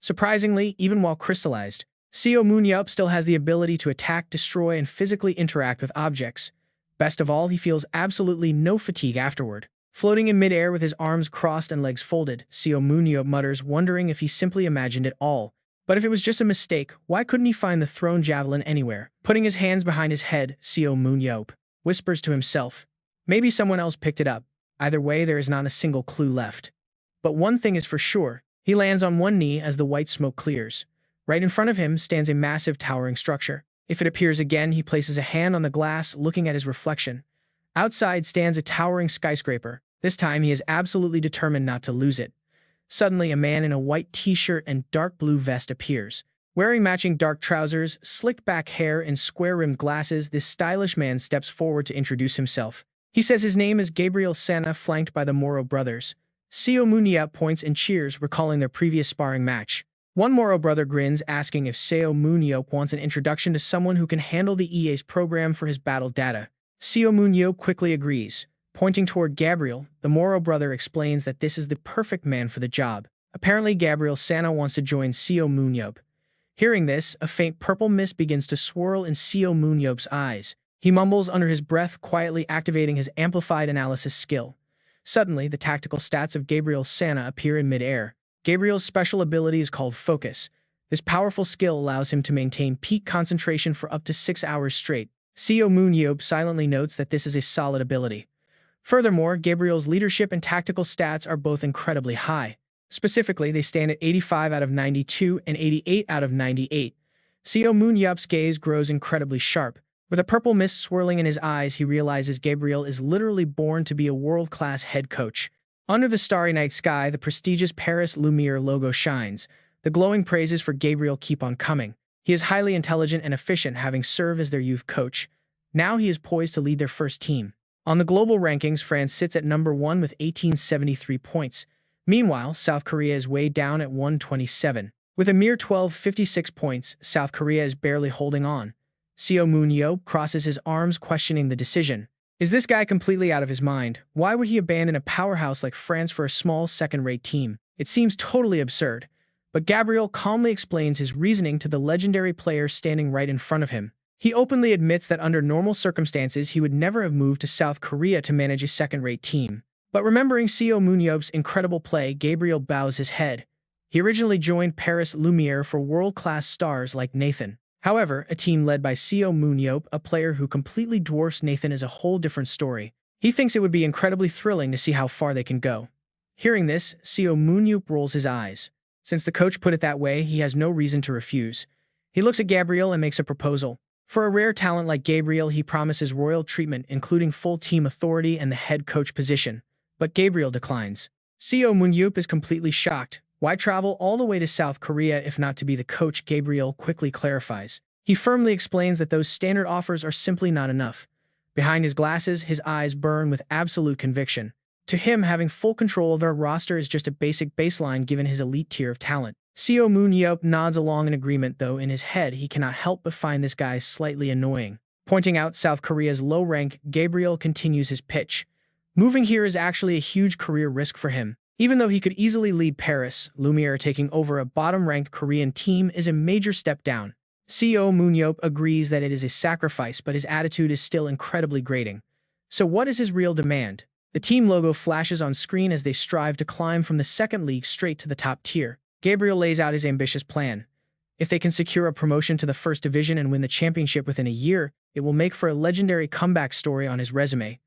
Surprisingly, even while crystallized, Seo Moon-yeop still has the ability to attack, destroy, and physically interact with objects. Best of all, he feels absolutely no fatigue afterward. Floating in midair with his arms crossed and legs folded, Seo Moon-yeop mutters, wondering if he simply imagined it all. But if it was just a mistake, why couldn't he find the thrown javelin anywhere? Putting his hands behind his head, Seo Moon-yeop whispers to himself. Maybe someone else picked it up. Either way, there is not a single clue left. But one thing is for sure. He lands on one knee as the white smoke clears. Right in front of him stands a massive towering structure. If it appears again, he places a hand on the glass, looking at his reflection. Outside stands a towering skyscraper. This time, he is absolutely determined not to lose it. Suddenly, a man in a white t-shirt and dark blue vest appears. Wearing matching dark trousers, slicked back hair, and square-rimmed glasses, this stylish man steps forward to introduce himself. He says his name is Gabriel Sana, flanked by the Moro brothers. Seo Moon-yeop points and cheers, recalling their previous sparring match. One Moro brother grins, asking if Seo Moon-yeop wants an introduction to someone who can handle the EA's program for his battle data. Seo Moon-yeop quickly agrees. Pointing toward Gabriel, the Moro brother explains that this is the perfect man for the job. Apparently, Gabriel Sana wants to join Seo Moon-yeop. Hearing this, a faint purple mist begins to swirl in Seo Moon-yeop's eyes. He mumbles under his breath, quietly activating his amplified analysis skill. Suddenly, the tactical stats of Gabriel Sana appear in midair. Gabriel's special ability is called Focus. This powerful skill allows him to maintain peak concentration for up to 6 hours straight. Seo Moon-yeop silently notes that this is a solid ability. Furthermore, Gabriel's leadership and tactical stats are both incredibly high. Specifically, they stand at 85 out of 92 and 88 out of 98. Seo Moon-yeop's gaze grows incredibly sharp. With a purple mist swirling in his eyes, he realizes Gabriel is literally born to be a world-class head coach. Under the starry night sky, the prestigious Paris Lumiere logo shines. The glowing praises for Gabriel keep on coming. He is highly intelligent and efficient, having served as their youth coach. Now he is poised to lead their first team. On the global rankings, France sits at number 1 with 1873 points. Meanwhile, South Korea is way down at 127. With a mere 1256 points, South Korea is barely holding on. Seo Moon-yeop crosses his arms, questioning the decision. Is this guy completely out of his mind? Why would he abandon a powerhouse like France for a small second-rate team? It seems totally absurd. But Gabriel calmly explains his reasoning to the legendary player standing right in front of him. He openly admits that under normal circumstances he would never have moved to South Korea to manage a second-rate team. But remembering Seo Moon-yeop's incredible play, Gabriel bows his head. He originally joined Paris Lumiere for world-class stars like Nathan. However, a team led by Seo Moon-yeop, a player who completely dwarfs Nathan, is a whole different story. He thinks it would be incredibly thrilling to see how far they can go. Hearing this, Seo Moon-yeop rolls his eyes. Since the coach put it that way, he has no reason to refuse. He looks at Gabriel and makes a proposal. For a rare talent like Gabriel, he promises royal treatment, including full team authority and the head coach position. But Gabriel declines. Seo Moon-yeop is completely shocked. Why travel all the way to South Korea if not to be the coach? Gabriel quickly clarifies. He firmly explains that those standard offers are simply not enough. Behind his glasses, his eyes burn with absolute conviction. To him, having full control of their roster is just a basic baseline given his elite tier of talent. Seo Moon-yeop nods along in agreement, though in his head he cannot help but find this guy slightly annoying. Pointing out South Korea's low rank, Gabriel continues his pitch. Moving here is actually a huge career risk for him. Even though he could easily lead Paris, Lumiere taking over a bottom-ranked Korean team is a major step down. Seo Moon-yeop agrees that it is a sacrifice, but his attitude is still incredibly grating. So what is his real demand? The team logo flashes on screen as they strive to climb from the second league straight to the top tier. Gabriel lays out his ambitious plan. If they can secure a promotion to the first division and win the championship within a year, it will make for a legendary comeback story on his resume.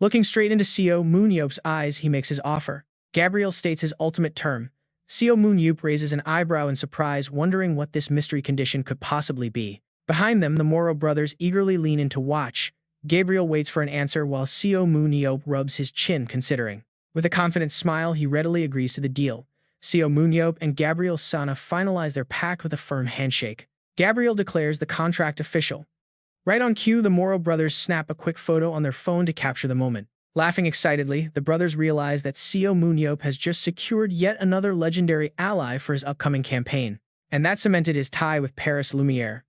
Looking straight into Seo Moon-yeop's eyes, he makes his offer. Gabriel states his ultimate term. Seo Moon-yeop raises an eyebrow in surprise, wondering what this mystery condition could possibly be. Behind them, the Moro brothers eagerly lean in to watch. Gabriel waits for an answer while Seo Moon-yeop rubs his chin, considering. With a confident smile, he readily agrees to the deal. Seo Moon-yeop and Gabriel Sana finalize their pact with a firm handshake. Gabriel declares the contract official. Right on cue, the Moro brothers snap a quick photo on their phone to capture the moment. Laughing excitedly, the brothers realize that Seo Moon-yeop has just secured yet another legendary ally for his upcoming campaign. And that cemented his tie with Paris Lumiere.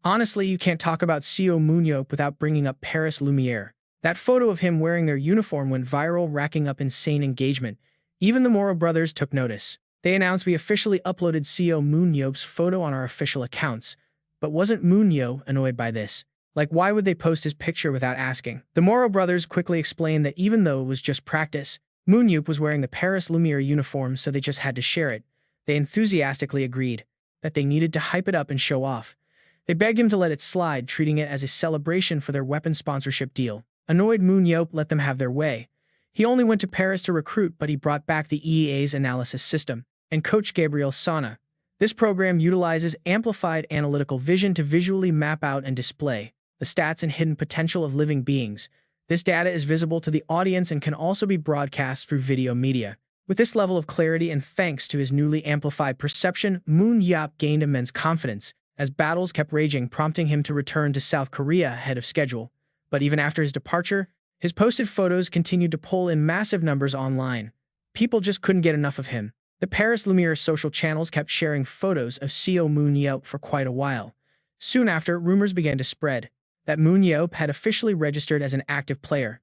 Honestly, you can't talk about Seo Moon-yeop without bringing up Paris Lumiere. That photo of him wearing their uniform went viral, racking up insane engagement. Even the Moro brothers took notice. They announced, "We officially uploaded Seo Moon-yeop's photo on our official accounts." But wasn't Moon-yeop annoyed by this? Like, why would they post his picture without asking? The Moro brothers quickly explained that even though it was just practice, Moon-yeop was wearing the Paris Lumiere uniform, so they just had to share it. They enthusiastically agreed that they needed to hype it up and show off. They begged him to let it slide, treating it as a celebration for their weapon sponsorship deal. Annoyed, Moon-yeop let them have their way. He only went to Paris to recruit, but he brought back the EEA's analysis system and coach Gabriel Sana. This program utilizes amplified analytical vision to visually map out and display the stats and hidden potential of living beings. This data is visible to the audience and can also be broadcast through video media. With this level of clarity and thanks to his newly amplified perception, Moon-yeop gained immense confidence as battles kept raging, prompting him to return to South Korea ahead of schedule. But even after his departure, his posted photos continued to pull in massive numbers online. People just couldn't get enough of him. The Paris Lumiere social channels kept sharing photos of Seo Moon-yeop for quite a while. Soon after, rumors began to spread that Moon-yeop had officially registered as an active player.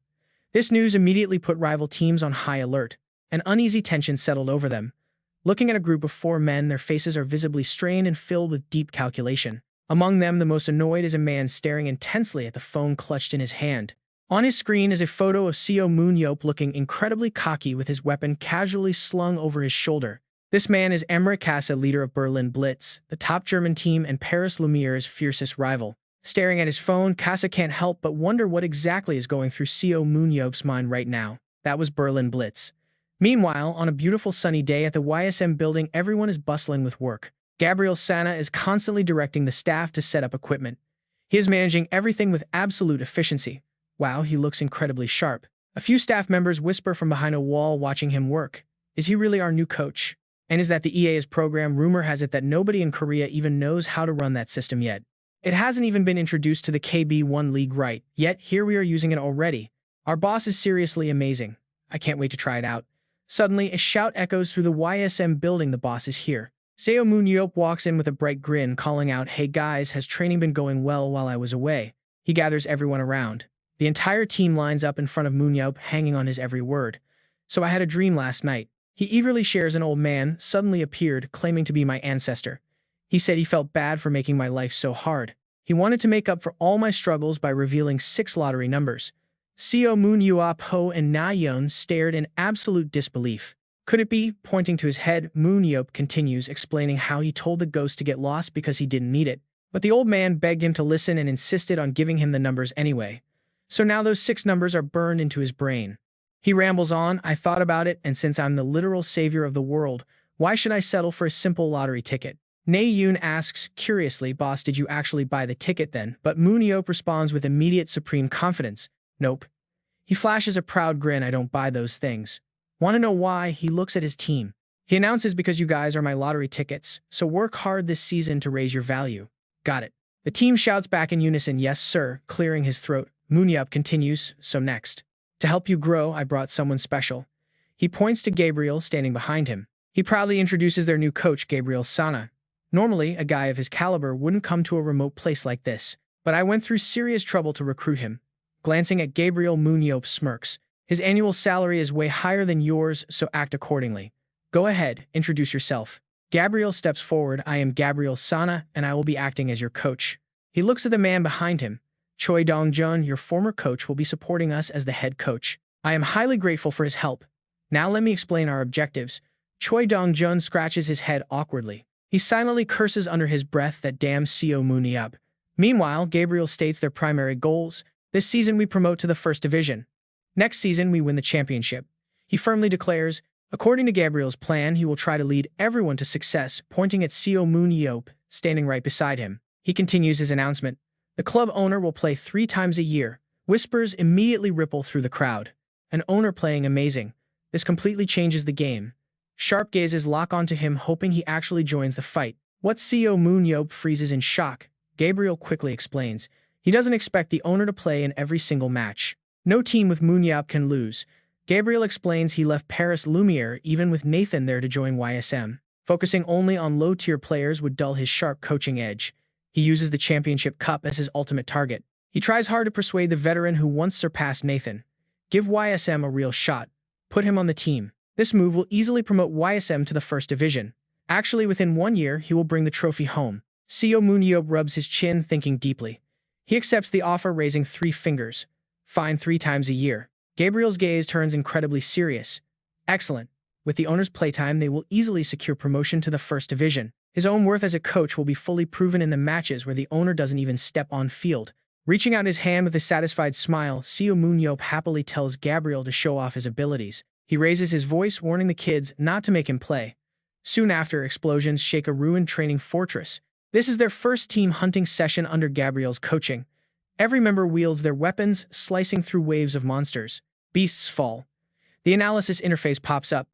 This news immediately put rival teams on high alert. An uneasy tension settled over them. Looking at a group of 4 men, their faces are visibly strained and filled with deep calculation. Among them, the most annoyed is a man staring intensely at the phone clutched in his hand. On his screen is a photo of Seo Moon-yeop looking incredibly cocky with his weapon casually slung over his shoulder. This man is Emre Kasa, leader of Berlin Blitz, the top German team and Paris Lumiere's fiercest rival. Staring at his phone, Kasa can't help but wonder what exactly is going through Seo Moon-yeop's mind right now. That was Berlin Blitz. Meanwhile, on a beautiful sunny day at the YSM building, everyone is bustling with work. Gabriel Sana is constantly directing the staff to set up equipment. He is managing everything with absolute efficiency. Wow, he looks incredibly sharp. A few staff members whisper from behind a wall watching him work. Is he really our new coach? And is that the EA's program? Rumor has it that nobody in Korea even knows how to run that system yet. It hasn't even been introduced to the KB1 League right, yet here we are using it already. Our boss is seriously amazing. I can't wait to try it out. Suddenly, a shout echoes through the YSM building. The boss is here. Seo Moon-yeop walks in with a bright grin, calling out, "Hey guys, has training been going well while I was away?" He gathers everyone around. The entire team lines up in front of Moon-yeop, hanging on his every word. "So I had a dream last night." He eagerly shares. "An old man suddenly appeared, claiming to be my ancestor. He said he felt bad for making my life so hard. He wanted to make up for all my struggles by revealing 6 lottery numbers." Seo Moon-yeop Ho and Na-yeon stared in absolute disbelief. "Could it be?" Pointing to his head, Moon-yeop continues, explaining how he told the ghost to get lost because he didn't need it. But the old man begged him to listen and insisted on giving him the numbers anyway. So now those 6 numbers are burned into his brain. He rambles on, "I thought about it, and since I'm the literal savior of the world, why should I settle for a simple lottery ticket?" Na-yeon asks, curiously, "Boss, did you actually buy the ticket then?" But Moon-yeop responds with immediate supreme confidence, "Nope." He flashes a proud grin, "I don't buy those things. Want to know why?" He looks at his team. He announces, "Because you guys are my lottery tickets, so work hard this season to raise your value." "Got it." The team shouts back in unison, "Yes, sir," clearing his throat. Moon-yeop continues, "So next. To help you grow, I brought someone special." He points to Gabriel standing behind him. He proudly introduces their new coach, Gabriel Sana. "Normally, a guy of his caliber wouldn't come to a remote place like this, but I went through serious trouble to recruit him." Glancing at Gabriel, Moon-yeop smirks. "His annual salary is way higher than yours, so act accordingly. Go ahead, introduce yourself." Gabriel steps forward. "I am Gabriel Sana, and I will be acting as your coach." He looks at the man behind him. "Choi Dong-jun, your former coach, will be supporting us as the head coach. I am highly grateful for his help. Now let me explain our objectives." Choi Dong-jun scratches his head awkwardly. He silently curses under his breath that damn Seo Moon-yeop. Meanwhile, Gabriel states their primary goals. "This season we promote to the first division. Next season we win the championship." He firmly declares. According to Gabriel's plan, he will try to lead everyone to success, pointing at Seo Moon-yeop, standing right beside him. He continues his announcement. "The club owner will play 3 times a year." Whispers immediately ripple through the crowd. "An owner playing amazing. This completely changes the game." Sharp gazes lock onto him, hoping he actually joins the fight. What? Seo Moon-yeop freezes in shock. Gabriel quickly explains. He doesn't expect the owner to play in every single match. No team with Moon-yeop can lose. Gabriel explains he left Paris Lumiere even with Nathan there to join YSM. Focusing only on low-tier players would dull his sharp coaching edge. He uses the championship cup as his ultimate target. He tries hard to persuade the veteran who once surpassed Nathan. Give YSM a real shot. Put him on the team. This move will easily promote YSM to the first division. Actually, within 1 year, he will bring the trophy home. Seo Moon-yeop rubs his chin, thinking deeply. He accepts the offer, raising 3 fingers. Fine, 3 times a year. Gabriel's gaze turns incredibly serious. Excellent. With the owner's playtime, they will easily secure promotion to the first division. His own worth as a coach will be fully proven in the matches where the owner doesn't even step on field. Reaching out his hand with a satisfied smile, Seo Moon-yeop happily tells Gabriel to show off his abilities. He raises his voice, warning the kids not to make him play. Soon after, explosions shake a ruined training fortress. This is their first team hunting session under Gabriel's coaching. Every member wields their weapons, slicing through waves of monsters. Beasts fall. The analysis interface pops up.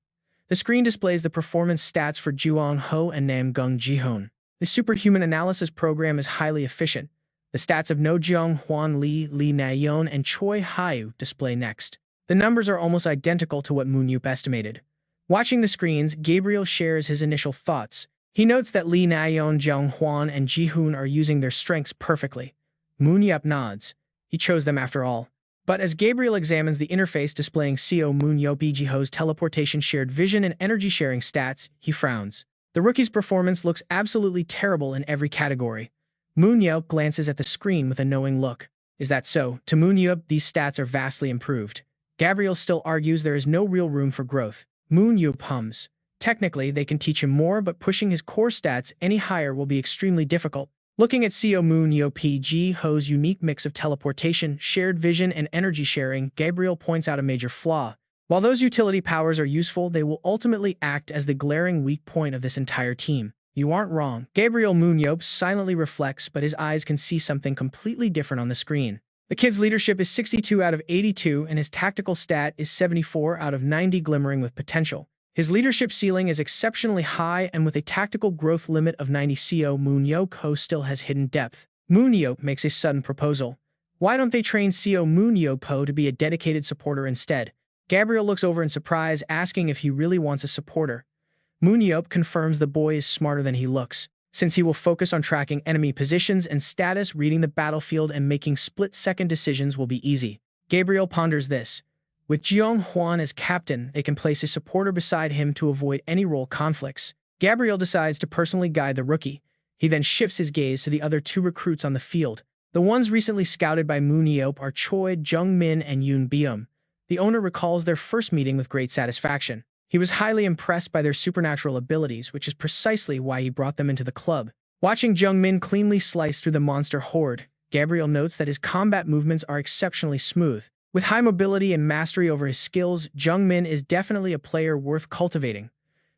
The screen displays the performance stats for Juong Ho and Nam Gung Jihoon. The superhuman analysis program is highly efficient. The stats of No Jeong Hwan Lee, Lee Na-yeon, and Choi Hyu display next. The numbers are almost identical to what Moon-yeop estimated. Watching the screens, Gabriel shares his initial thoughts. He notes that Lee Na-yeon, Jeong Hwan, and Jihoon are using their strengths perfectly. Moon-yeop nods. He chose them after all. But as Gabriel examines the interface displaying Seo Moon-yeop Jiho's teleportation, shared vision, and energy sharing stats, he frowns. The rookie's performance looks absolutely terrible in every category. Moon-yeop glances at the screen with a knowing look. Is that so? To Moon-yeop, these stats are vastly improved. Gabriel still argues there is no real room for growth. Moon-yeop hums. Technically, they can teach him more, but pushing his core stats any higher will be extremely difficult. Looking at Seo Moon-yeop Jiho's unique mix of teleportation, shared vision, and energy sharing, Gabriel points out a major flaw. While those utility powers are useful, they will ultimately act as the glaring weak point of this entire team. You aren't wrong. Gabriel Moon-yeop silently reflects, but his eyes can see something completely different on the screen. The kid's leadership is 62 out of 82, and his tactical stat is 74 out of 90, glimmering with potential. His leadership ceiling is exceptionally high, and with a tactical growth limit of 90, Seo Moon-yeop still has hidden depth. Moon-yeop makes a sudden proposal. Why don't they train Seo Moon-yeop to be a dedicated supporter instead? Gabriel looks over in surprise, asking if he really wants a supporter. Moon-yeop confirms the boy is smarter than he looks, since he will focus on tracking enemy positions and status. Reading the battlefield and making split-second decisions will be easy. Gabriel ponders this. With Jeong Hwan as captain, they can place a supporter beside him to avoid any role conflicts. Gabriel decides to personally guide the rookie. He then shifts his gaze to the other two recruits on the field. The ones recently scouted by Moon-yeop are Choi Jung-min and Yoon Beom. The owner recalls their first meeting with great satisfaction. He was highly impressed by their supernatural abilities, which is precisely why he brought them into the club. Watching Jung-min cleanly slice through the monster horde, Gabriel notes that his combat movements are exceptionally smooth. With high mobility and mastery over his skills, Jung-min is definitely a player worth cultivating.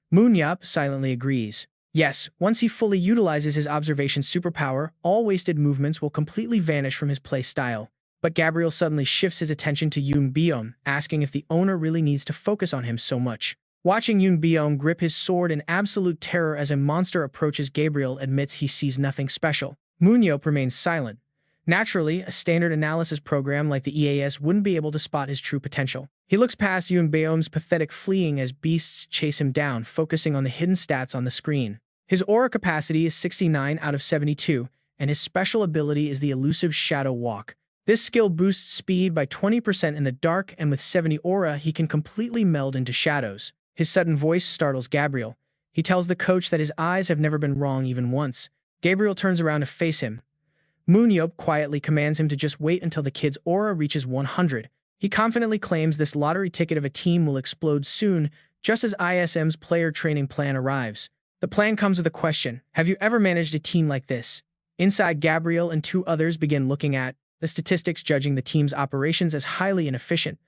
Moon-yeop silently agrees. Yes, once he fully utilizes his observation superpower, all wasted movements will completely vanish from his play style. But Gabriel suddenly shifts his attention to Yoon Beom, asking if the owner really needs to focus on him so much. Watching Yoon Beom grip his sword in absolute terror as a monster approaches, Gabriel admits he sees nothing special. Moon-yeop remains silent. Naturally, a standard analysis program like the EAS wouldn't be able to spot his true potential. He looks past Yoon Beom's pathetic fleeing as beasts chase him down, focusing on the hidden stats on the screen. His aura capacity is 69 out of 72, and his special ability is the elusive Shadow Walk. This skill boosts speed by 20% in the dark, and with 70 aura, he can completely meld into shadows. His sudden voice startles Gabriel. He tells the coach that his eyes have never been wrong even once. Gabriel turns around to face him. Moon-yeop quietly commands him to just wait until the kid's aura reaches 100. He confidently claims this lottery ticket of a team will explode soon, just as ISM's player training plan arrives. The plan comes with a question. Have you ever managed a team like this? Inside, Gabriel and two others begin looking at the statistics, judging the team's operations as highly inefficient.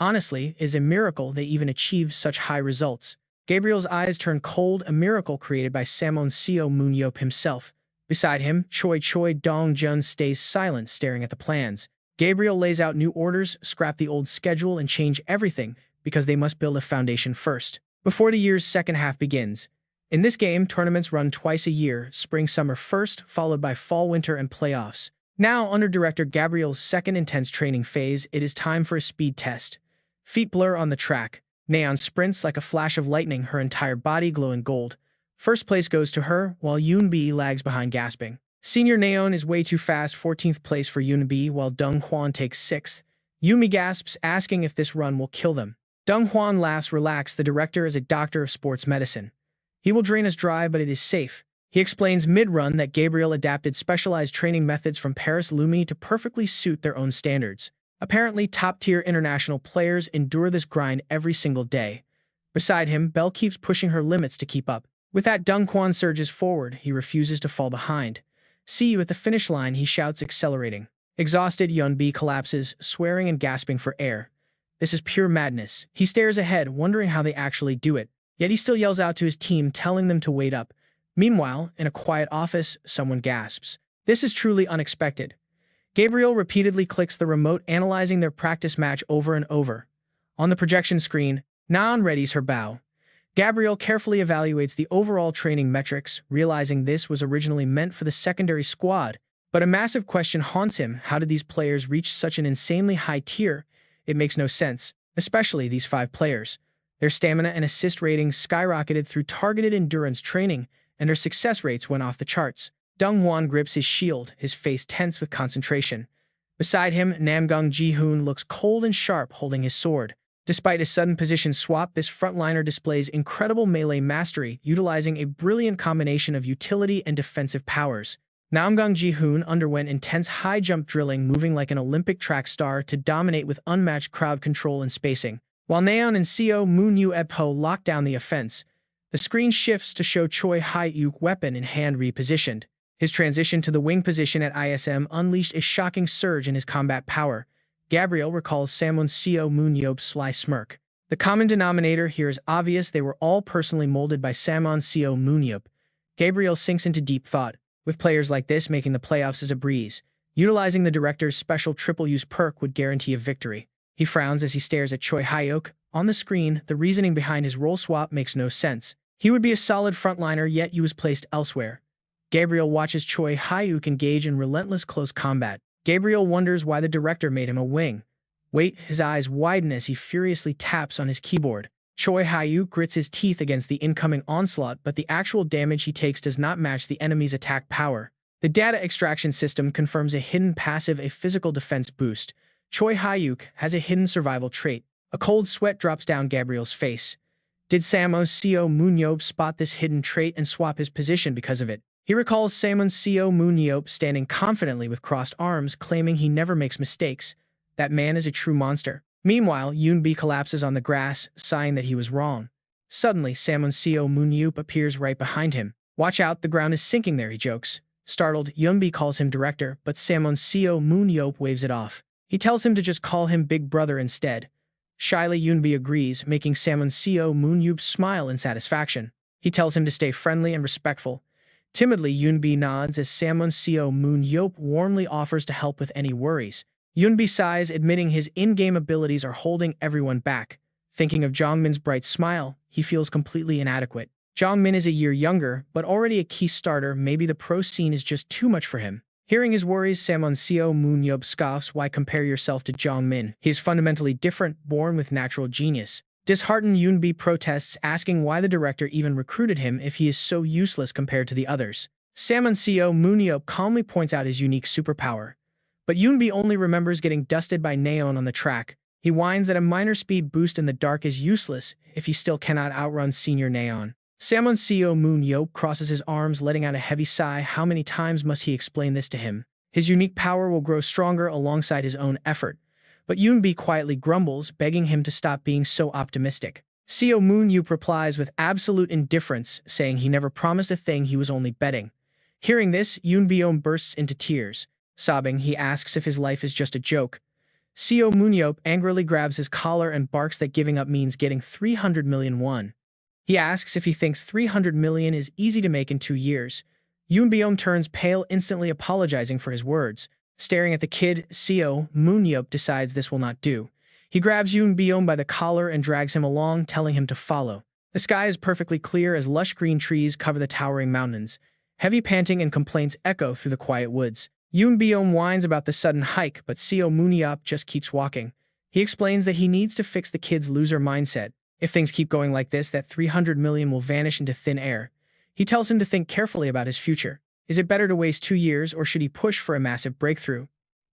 Honestly, it is a miracle they even achieve such high results. Gabriel's eyes turn cold, a miracle created by Seo Moon-yeop himself. Beside him, Choi Dong-jun stays silent, staring at the plans. Gabriel lays out new orders, scrap the old schedule, and change everything, because they must build a foundation first, before the year's second half begins. In this game, tournaments run twice a year, spring-summer first, followed by fall-winter and playoffs. Now, under Director Gabriel's second intense training phase, it is time for a speed test. Feet blur on the track. Neon sprints like a flash of lightning, her entire body glowing gold. First place goes to her, while Yoon B lags behind, gasping. Senior Neon is way too fast, 14th place for Yoon B, while Dong Hwan takes 6th. Yumi gasps, asking if this run will kill them. Dong Hwan laughs, relaxed. The director is a doctor of sports medicine. He will drain us dry, but it is safe. He explains mid-run that Gabriel adapted specialized training methods from Paris Lumi to perfectly suit their own standards. Apparently, top-tier international players endure this grind every single day. Beside him, Belle keeps pushing her limits to keep up. With that, Dong Hwan surges forward. He refuses to fall behind. "See you at the finish line," he shouts, accelerating. Exhausted, Yeonbi collapses, swearing and gasping for air. This is pure madness. He stares ahead, wondering how they actually do it. Yet he still yells out to his team, telling them to wait up. Meanwhile, in a quiet office, someone gasps. This is truly unexpected. Gabriel repeatedly clicks the remote, analyzing their practice match over and over. On the projection screen, Naon readies her bow. Gabriel carefully evaluates the overall training metrics, realizing this was originally meant for the secondary squad. But a massive question haunts him. How did these players reach such an insanely high tier? It makes no sense, especially these 5 players. Their stamina and assist ratings skyrocketed through targeted endurance training, and their success rates went off the charts. Dong Hwan grips his shield, his face tense with concentration. Beside him, Namgung Ji-hoon looks cold and sharp, holding his sword. Despite a sudden position swap, this frontliner displays incredible melee mastery, utilizing a brilliant combination of utility and defensive powers. Namgung Ji-hoon underwent intense high-jump drilling, moving like an Olympic track star to dominate with unmatched crowd control and spacing. While Naeon and Seo Moon-yeop lock down the offense, the screen shifts to show Choi Hyuk, weapon in hand, repositioned. His transition to the wing position at ISM unleashed a shocking surge in his combat power. Gabriel recalls Seo Moon-yeop's sly smirk. The common denominator here is obvious. They were all personally molded by Seo Moon-yeop. Gabriel sinks into deep thought. With players like this, making the playoffs is a breeze. Utilizing the director's special triple-use perk would guarantee a victory. He frowns as he stares at Choi Hyuk. On the screen, the reasoning behind his role swap makes no sense. He would be a solid frontliner, yet he was placed elsewhere. Gabriel watches Choi Hyuk engage in relentless close combat. Gabriel wonders why the director made him a wing. Wait, his eyes widen as he furiously taps on his keyboard. Choi Hyuk grits his teeth against the incoming onslaught, but the actual damage he takes does not match the enemy's attack power. The data extraction system confirms a hidden passive, a physical defense boost. Choi Hyuk has a hidden survival trait. A cold sweat drops down Gabriel's face. Did Seo Moon-yeop spot this hidden trait and swap his position because of it? He recalls Seo Moon-yeop standing confidently with crossed arms, claiming he never makes mistakes. That man is a true monster. Meanwhile, Yoonbi collapses on the grass, sighing that he was wrong. Suddenly, Seo Moon-yeop appears right behind him. Watch out, the ground is sinking there, he jokes. Startled, Yoonbi calls him director, but Seo Moon-yeop waves it off. He tells him to just call him Big Brother instead. Shyly, Yoonbi agrees, making Seo Moon-yeop smile in satisfaction. He tells him to stay friendly and respectful. Timidly, Yoonbi nods as Seo Moon-yeop warmly offers to help with any worries. Yoonbi sighs, admitting his in-game abilities are holding everyone back. Thinking of Jongmin's bright smile, he feels completely inadequate. Jongmin is a year younger, but already a key starter. Maybe the pro scene is just too much for him. Hearing his worries, Seo Moon-yeop scoffs, why compare yourself to Jongmin? He is fundamentally different, born with natural genius. Disheartened, Yoonbi protests, asking why the director even recruited him if he is so useless compared to the others. Seo Moon-yeop calmly points out his unique superpower. But Yoonbi only remembers getting dusted by Naeon on the track. He whines that a minor speed boost in the dark is useless if he still cannot outrun senior Naeon. Seo Moon-yeop crosses his arms, letting out a heavy sigh. How many times must he explain this to him? His unique power will grow stronger alongside his own effort. But Yoonbi quietly grumbles, begging him to stop being so optimistic. Seo Moon-yeop replies with absolute indifference, saying he never promised a thing, he was only betting. Hearing this, Yoonbi bursts into tears. Sobbing, he asks if his life is just a joke. Seo Moon-yeop angrily grabs his collar and barks that giving up means getting 300 million won. He asks if he thinks 300 million is easy to make in 2 years. Yoonbi turns pale, instantly apologizing for his words. Staring at the kid, Seo Moon-yeop decides this will not do. He grabs Yoonbi by the collar and drags him along, telling him to follow. The sky is perfectly clear as lush green trees cover the towering mountains. Heavy panting and complaints echo through the quiet woods. Yoonbi whines about the sudden hike, but Seo Moon-yeop just keeps walking. He explains that he needs to fix the kid's loser mindset. If things keep going like this, that 300 million will vanish into thin air. He tells him to think carefully about his future. Is it better to waste 2 years, or should he push for a massive breakthrough?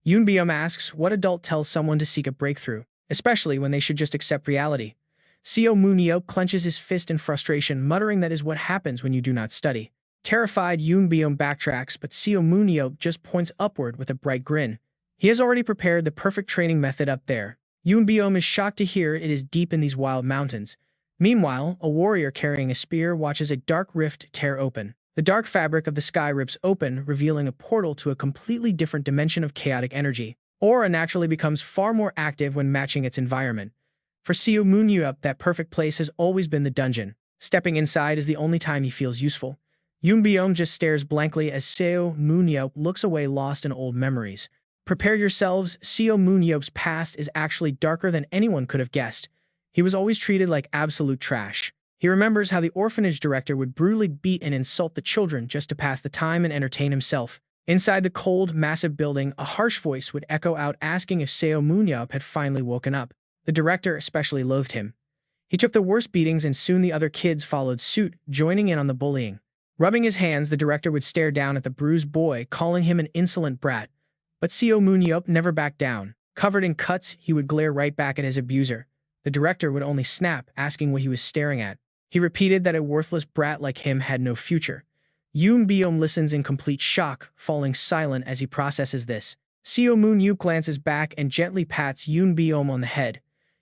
Yoonbi asks what adult tells someone to seek a breakthrough, especially when they should just accept reality. Seo Moon-yeop clenches his fist in frustration, muttering that is what happens when you do not study. Terrified, Yoonbi backtracks, but Seo Moon-yeop just points upward with a bright grin. He has already prepared the perfect training method up there. Yoonbi is shocked to hear it is deep in these wild mountains. Meanwhile, a warrior carrying a spear watches a dark rift tear open. The dark fabric of the sky rips open, revealing a portal to a completely different dimension of chaotic energy. Aura naturally becomes far more active when matching its environment. For Seo Moon-yeop, that perfect place has always been the dungeon. Stepping inside is the only time he feels useful. Yoonbi just stares blankly as Seo Moon-yeop looks away, lost in old memories. Prepare yourselves, Seo Moon-yeop's past is actually darker than anyone could have guessed. He was always treated like absolute trash. He remembers how the orphanage director would brutally beat and insult the children just to pass the time and entertain himself. Inside the cold, massive building, a harsh voice would echo out asking if Seo Moon-yeop had finally woken up. The director especially loathed him. He took the worst beatings and soon the other kids followed suit, joining in on the bullying. Rubbing his hands, the director would stare down at the bruised boy, calling him an insolent brat. But Seo Moon-yeop never backed down. Covered in cuts, he would glare right back at his abuser. The director would only snap, asking what he was staring at. He repeated that a worthless brat like him had no future. Yoonbi listens in complete shock, falling silent as he processes this. Seo Moon-yeop glances back and gently pats Yoonbi on the head.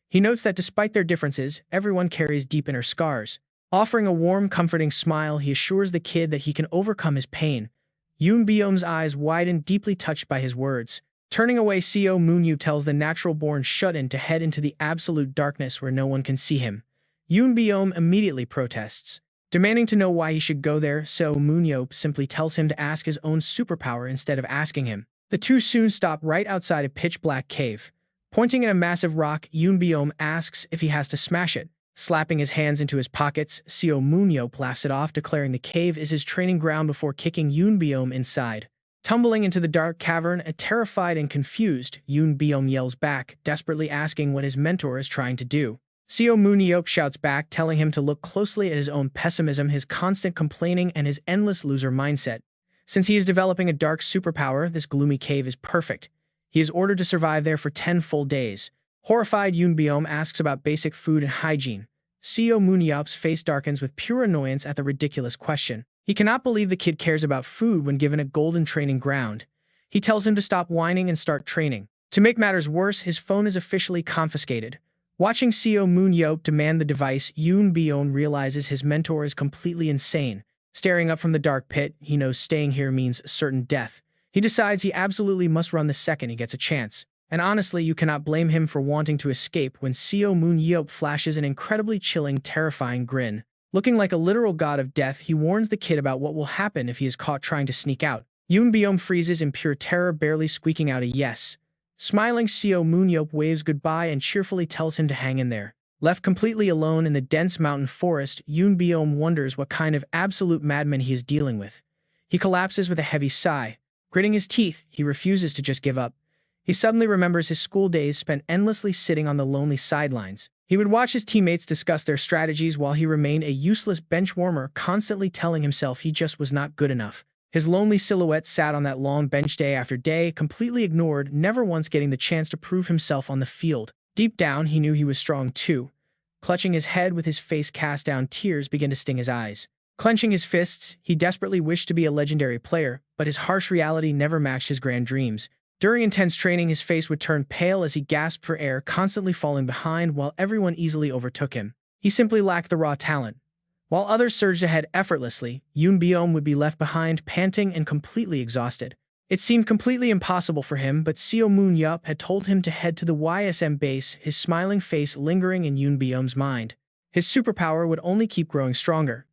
He notes that despite their differences, everyone carries deep inner scars. Offering a warm, comforting smile, he assures the kid that he can overcome his pain. Yoonbi's eyes widen, deeply touched by his words. Turning away, Seo Moon-yeop tells the natural-born shut-in to head into the absolute darkness where no one can see him. Yoonbi immediately protests. Demanding to know why he should go there, Seo Moon-yeop simply tells him to ask his own superpower instead of asking him. The two soon stop right outside a pitch-black cave. Pointing at a massive rock, Yoonbi asks if he has to smash it. Slapping his hands into his pockets, Seo Moon-yeop laughs it off, declaring the cave is his training ground before kicking Yoonbi inside. Tumbling into the dark cavern, terrified and confused, Yoon Byung yells back, desperately asking what his mentor is trying to do. Seo Moon-yeop shouts back, telling him to look closely at his own pessimism, his constant complaining, and his endless loser mindset. Since he is developing a dark superpower, this gloomy cave is perfect. He is ordered to survive there for 10 full days. Horrified, Yoon Byung asks about basic food and hygiene. Seo Moon-yeop's face darkens with pure annoyance at the ridiculous question. He cannot believe the kid cares about food when given a golden training ground. He tells him to stop whining and start training. To make matters worse, his phone is officially confiscated. Watching Seo Moon-yeop demand the device, Yoon Byung realizes his mentor is completely insane. Staring up from the dark pit, he knows staying here means certain death. He decides he absolutely must run the second he gets a chance. And honestly, you cannot blame him for wanting to escape when Seo Moon-yeop flashes an incredibly chilling, terrifying grin. Looking like a literal god of death, he warns the kid about what will happen if he is caught trying to sneak out. Yoon Byung freezes in pure terror, barely squeaking out a yes. Smiling, Seo Moon-yeop waves goodbye and cheerfully tells him to hang in there. Left completely alone in the dense mountain forest, Yoon Byung wonders what kind of absolute madman he is dealing with. He collapses with a heavy sigh. Gritting his teeth, he refuses to just give up. He suddenly remembers his school days spent endlessly sitting on the lonely sidelines. He would watch his teammates discuss their strategies while he remained a useless bench warmer, constantly telling himself he just was not good enough. His lonely silhouette sat on that long bench day after day, completely ignored, never once getting the chance to prove himself on the field. Deep down, he knew he was strong too. Clutching his head with his face cast down, tears began to sting his eyes. Clenching his fists, he desperately wished to be a legendary player, but his harsh reality never matched his grand dreams. During intense training, his face would turn pale as he gasped for air, constantly falling behind while everyone easily overtook him. He simply lacked the raw talent. While others surged ahead effortlessly, Yoon Byung would be left behind, panting and completely exhausted. It seemed completely impossible for him, but Seo Moon-yeop had told him to head to the YSM base, his smiling face lingering in Yoon Byung's mind. His superpower would only keep growing stronger.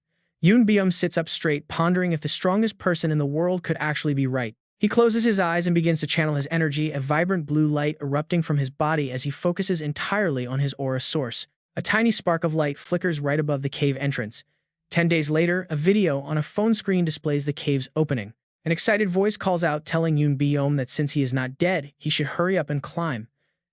Yoon Byung sits up straight, pondering if the strongest person in the world could actually be right. He closes his eyes and begins to channel his energy, a vibrant blue light erupting from his body as he focuses entirely on his aura source. A tiny spark of light flickers right above the cave entrance. 10 days later, a video on a phone screen displays the cave's opening. An excited voice calls out, telling Yoon Byung that since he is not dead, he should hurry up and climb.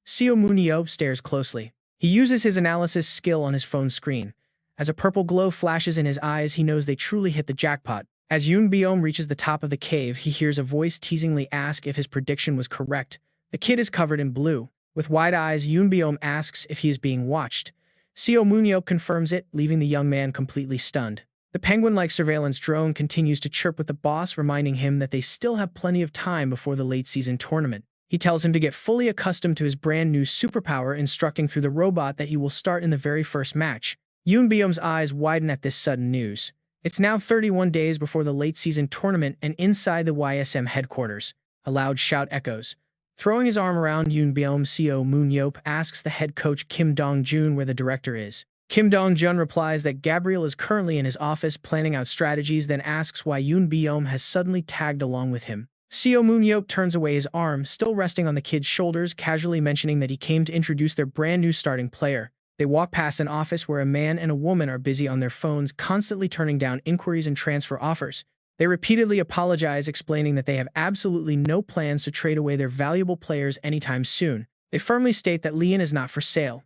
Seo Moon-yeop stares closely. He uses his analysis skill on his phone screen. As a purple glow flashes in his eyes, he knows they truly hit the jackpot. As Yoon Byung reaches the top of the cave, he hears a voice teasingly ask if his prediction was correct. The kid is covered in blue. With wide eyes, Yoon Byung asks if he is being watched. Seo Moon-yeop confirms it, leaving the young man completely stunned. The penguin-like surveillance drone continues to chirp with the boss, reminding him that they still have plenty of time before the late-season tournament. He tells him to get fully accustomed to his brand-new superpower, instructing through the robot that he will start in the very first match. Yoon Byung's eyes widen at this sudden news. It's now 31 days before the late-season tournament, and inside the YSM headquarters, a loud shout echoes. Throwing his arm around Yoon Byung, Seo Moon-yeop asks the head coach Kim Dong-jun where the director is. Kim Dong-jun replies that Gabriel is currently in his office planning out strategies, then asks why Yoon Byung has suddenly tagged along with him. Seo Moon-yeop turns away, his arm still resting on the kid's shoulders, casually mentioning that he came to introduce their brand-new starting player. They walk past an office where a man and a woman are busy on their phones, constantly turning down inquiries and transfer offers. They repeatedly apologize, explaining that they have absolutely no plans to trade away their valuable players anytime soon. They firmly state that Leon is not for sale.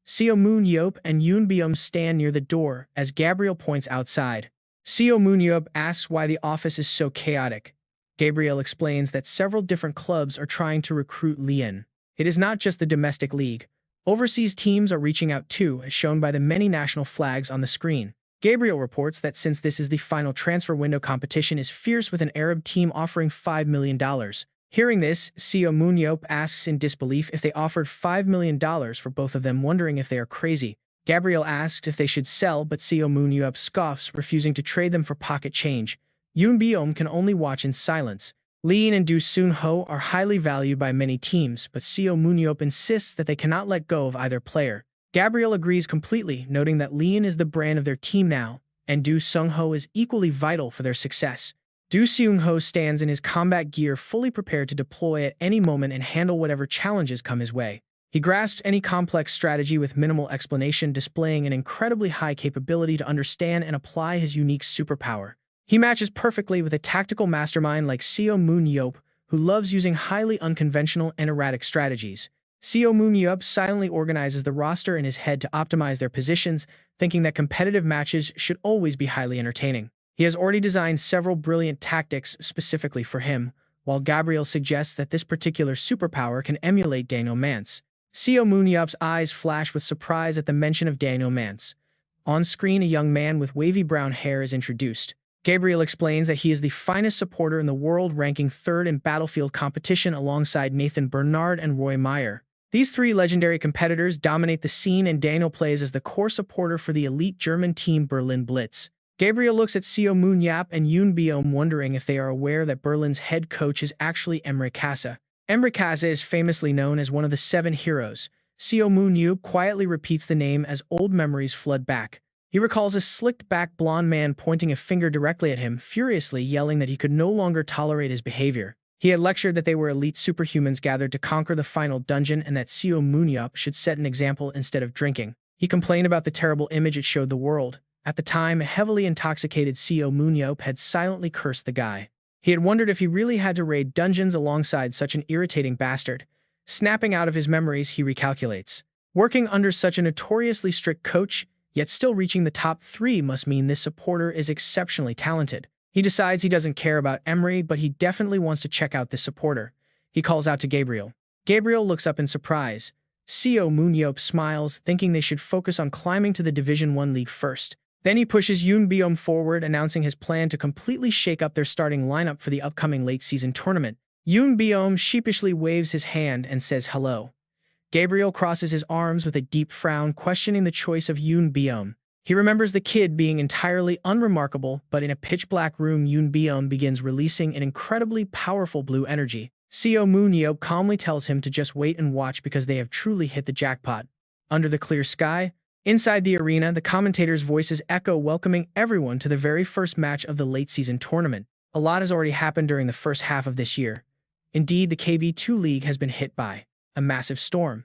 Seo Moon-yeop and Yoon Byung stand near the door as Gabriel points outside. Seo Moon-yeop asks why the office is so chaotic. Gabriel explains that several different clubs are trying to recruit Leon. It is not just the domestic league. Overseas teams are reaching out too, as shown by the many national flags on the screen. Gabriel reports that since this is the final transfer window, competition is fierce, with an Arab team offering $5 million. Hearing this, Seo Moon-yeop asks in disbelief if they offered $5 million for both of them, wondering if they are crazy. Gabriel asks if they should sell, but Seo Moon-yeop scoffs, refusing to trade them for pocket change. Yoon Byung can only watch in silence. Leon and Do Seung-ho are highly valued by many teams, but Seo Moon-yeop insists that they cannot let go of either player. Gabriel agrees completely, noting that Leon is the brand of their team now, and Do Seung-ho is equally vital for their success. Do Seung-ho stands in his combat gear, fully prepared to deploy at any moment and handle whatever challenges come his way. He grasps any complex strategy with minimal explanation, displaying an incredibly high capability to understand and apply his unique superpower. He matches perfectly with a tactical mastermind like Seo Moon-yeop, who loves using highly unconventional and erratic strategies. Seo Moon-yeop silently organizes the roster in his head to optimize their positions, thinking that competitive matches should always be highly entertaining. He has already designed several brilliant tactics specifically for him, while Gabriel suggests that this particular superpower can emulate Daniel Mance. Seo Moon-yeop's eyes flash with surprise at the mention of Daniel Mance. On screen, a young man with wavy brown hair is introduced. Gabriel explains that he is the finest supporter in the world, ranking third in Battlefield competition alongside Nathan Bernard and Roy Meyer. These three legendary competitors dominate the scene, and Daniel plays as the core supporter for the elite German team Berlin Blitz. Gabriel looks at Seo Moon-yeop and Yoon Beom, wondering if they are aware that Berlin's head coach is actually Emre Kasa. Emre Kasa is famously known as one of the 7 heroes. Seo Moon-yeop quietly repeats the name as old memories flood back. He recalls a slicked-back blonde man pointing a finger directly at him, furiously yelling that he could no longer tolerate his behavior. He had lectured that they were elite superhumans gathered to conquer the final dungeon and that Seo Moon-yeop should set an example instead of drinking. He complained about the terrible image it showed the world. At the time, a heavily intoxicated Seo Moon-yeop had silently cursed the guy. He had wondered if he really had to raid dungeons alongside such an irritating bastard. Snapping out of his memories, he recalculates. Working under such a notoriously strict coach, yet still reaching the top 3 must mean this supporter is exceptionally talented. He decides he doesn't care about Emery, but he definitely wants to check out this supporter. He calls out to Gabriel. Gabriel looks up in surprise. Seo Moon-yeop smiles, thinking they should focus on climbing to the Division 1 league first. Then he pushes Yoon Beom forward, announcing his plan to completely shake up their starting lineup for the upcoming late-season tournament. Yoon Beom sheepishly waves his hand and says hello. Gabriel crosses his arms with a deep frown, questioning the choice of Yoon Beom. He remembers the kid being entirely unremarkable, but in a pitch-black room, Yoon Beom begins releasing an incredibly powerful blue energy. Seo Moon-yeop calmly tells him to just wait and watch because they have truly hit the jackpot. Under the clear sky, inside the arena, the commentators' voices echo, welcoming everyone to the very first match of the late-season tournament. A lot has already happened during the first half of this year. Indeed, the KB2 League has been hit by a massive storm.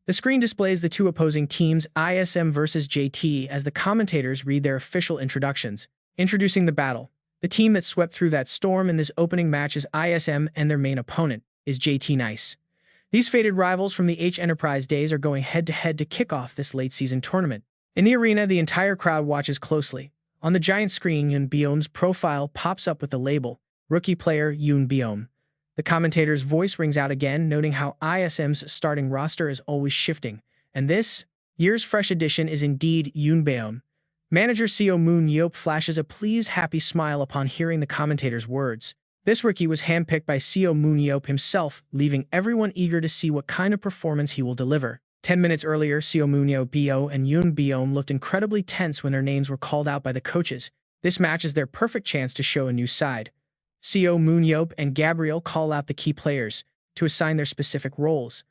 The screen displays the two opposing teams, ISM versus JT, as the commentators read their official introductions. Introducing the battle. The team that swept through that storm in this opening match is ISM, and their main opponent is JT Nice. These faded rivals from the H Enterprise days are going head-to-head to kick off this late-season tournament. In the arena, the entire crowd watches closely. On the giant screen, Yoon Beom's profile pops up with the label, Rookie Player Yoon Beom. The commentator's voice rings out again, noting how ISM's starting roster is always shifting, and this year's fresh addition is indeed Yoon Beom. Manager Seo Moon-yeop flashes a pleased, happy smile upon hearing the commentator's words. This rookie was handpicked by Seo Moon-yeop himself, leaving everyone eager to see what kind of performance he will deliver. 10 minutes earlier, Seo Moon-yeop and Yoon Beom looked incredibly tense when their names were called out by the coaches. This match is their perfect chance to show a new side. Seo Moon-yeop and Gabriel call out the key players to assign their specific roles.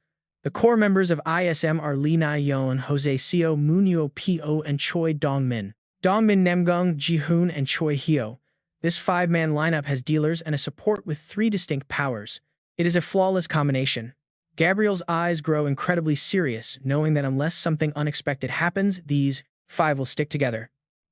The core members of ISM are Lee Na-yeon, Jose Seo Moon-yeop Po, and Choi Dong-min. Dong-min Namgung, Ji-hoon, and Choi Hyo. This 5-man lineup has dealers and a support with 3 distinct powers. It is a flawless combination. Gabriel's eyes grow incredibly serious, knowing that unless something unexpected happens, these 5 will stick together.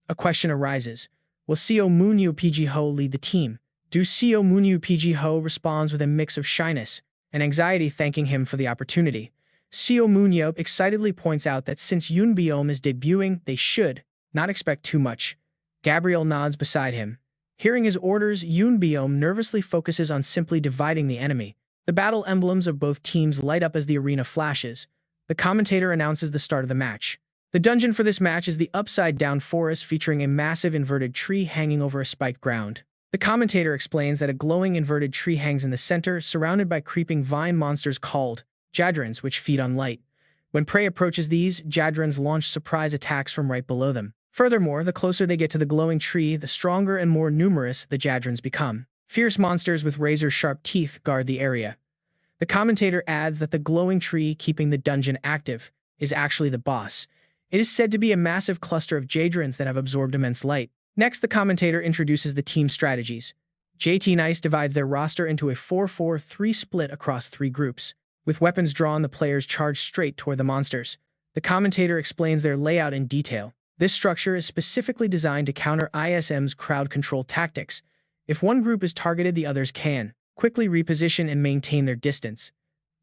A question arises. Will Seo Moon-yeop Ji-ho lead the team? Do Seo Moon-yeop Ji-ho responds with a mix of shyness and anxiety, thanking him for the opportunity. Seo Moon-yeop excitedly points out that since Yoon Beom is debuting, they should not expect too much. Gabriel nods beside him. Hearing his orders, Yoon Beom nervously focuses on simply dividing the enemy. The battle emblems of both teams light up as the arena flashes. The commentator announces the start of the match. The dungeon for this match is the upside-down forest, featuring a massive inverted tree hanging over a spiked ground. The commentator explains that a glowing inverted tree hangs in the center, surrounded by creeping vine monsters called Jadrons, which feed on light. When prey approaches these, Jadrons launch surprise attacks from right below them. Furthermore, the closer they get to the glowing tree, the stronger and more numerous the Jadrons become. Fierce monsters with razor-sharp teeth guard the area. The commentator adds that the glowing tree keeping the dungeon active is actually the boss. It is said to be a massive cluster of Jadrons that have absorbed immense light. Next, the commentator introduces the team strategies. JT Nice divides their roster into a 4-4-3 split across 3 groups. With weapons drawn, the players charge straight toward the monsters. The commentator explains their layout in detail. This structure is specifically designed to counter ISM's crowd control tactics. If one group is targeted, the others can quickly reposition and maintain their distance.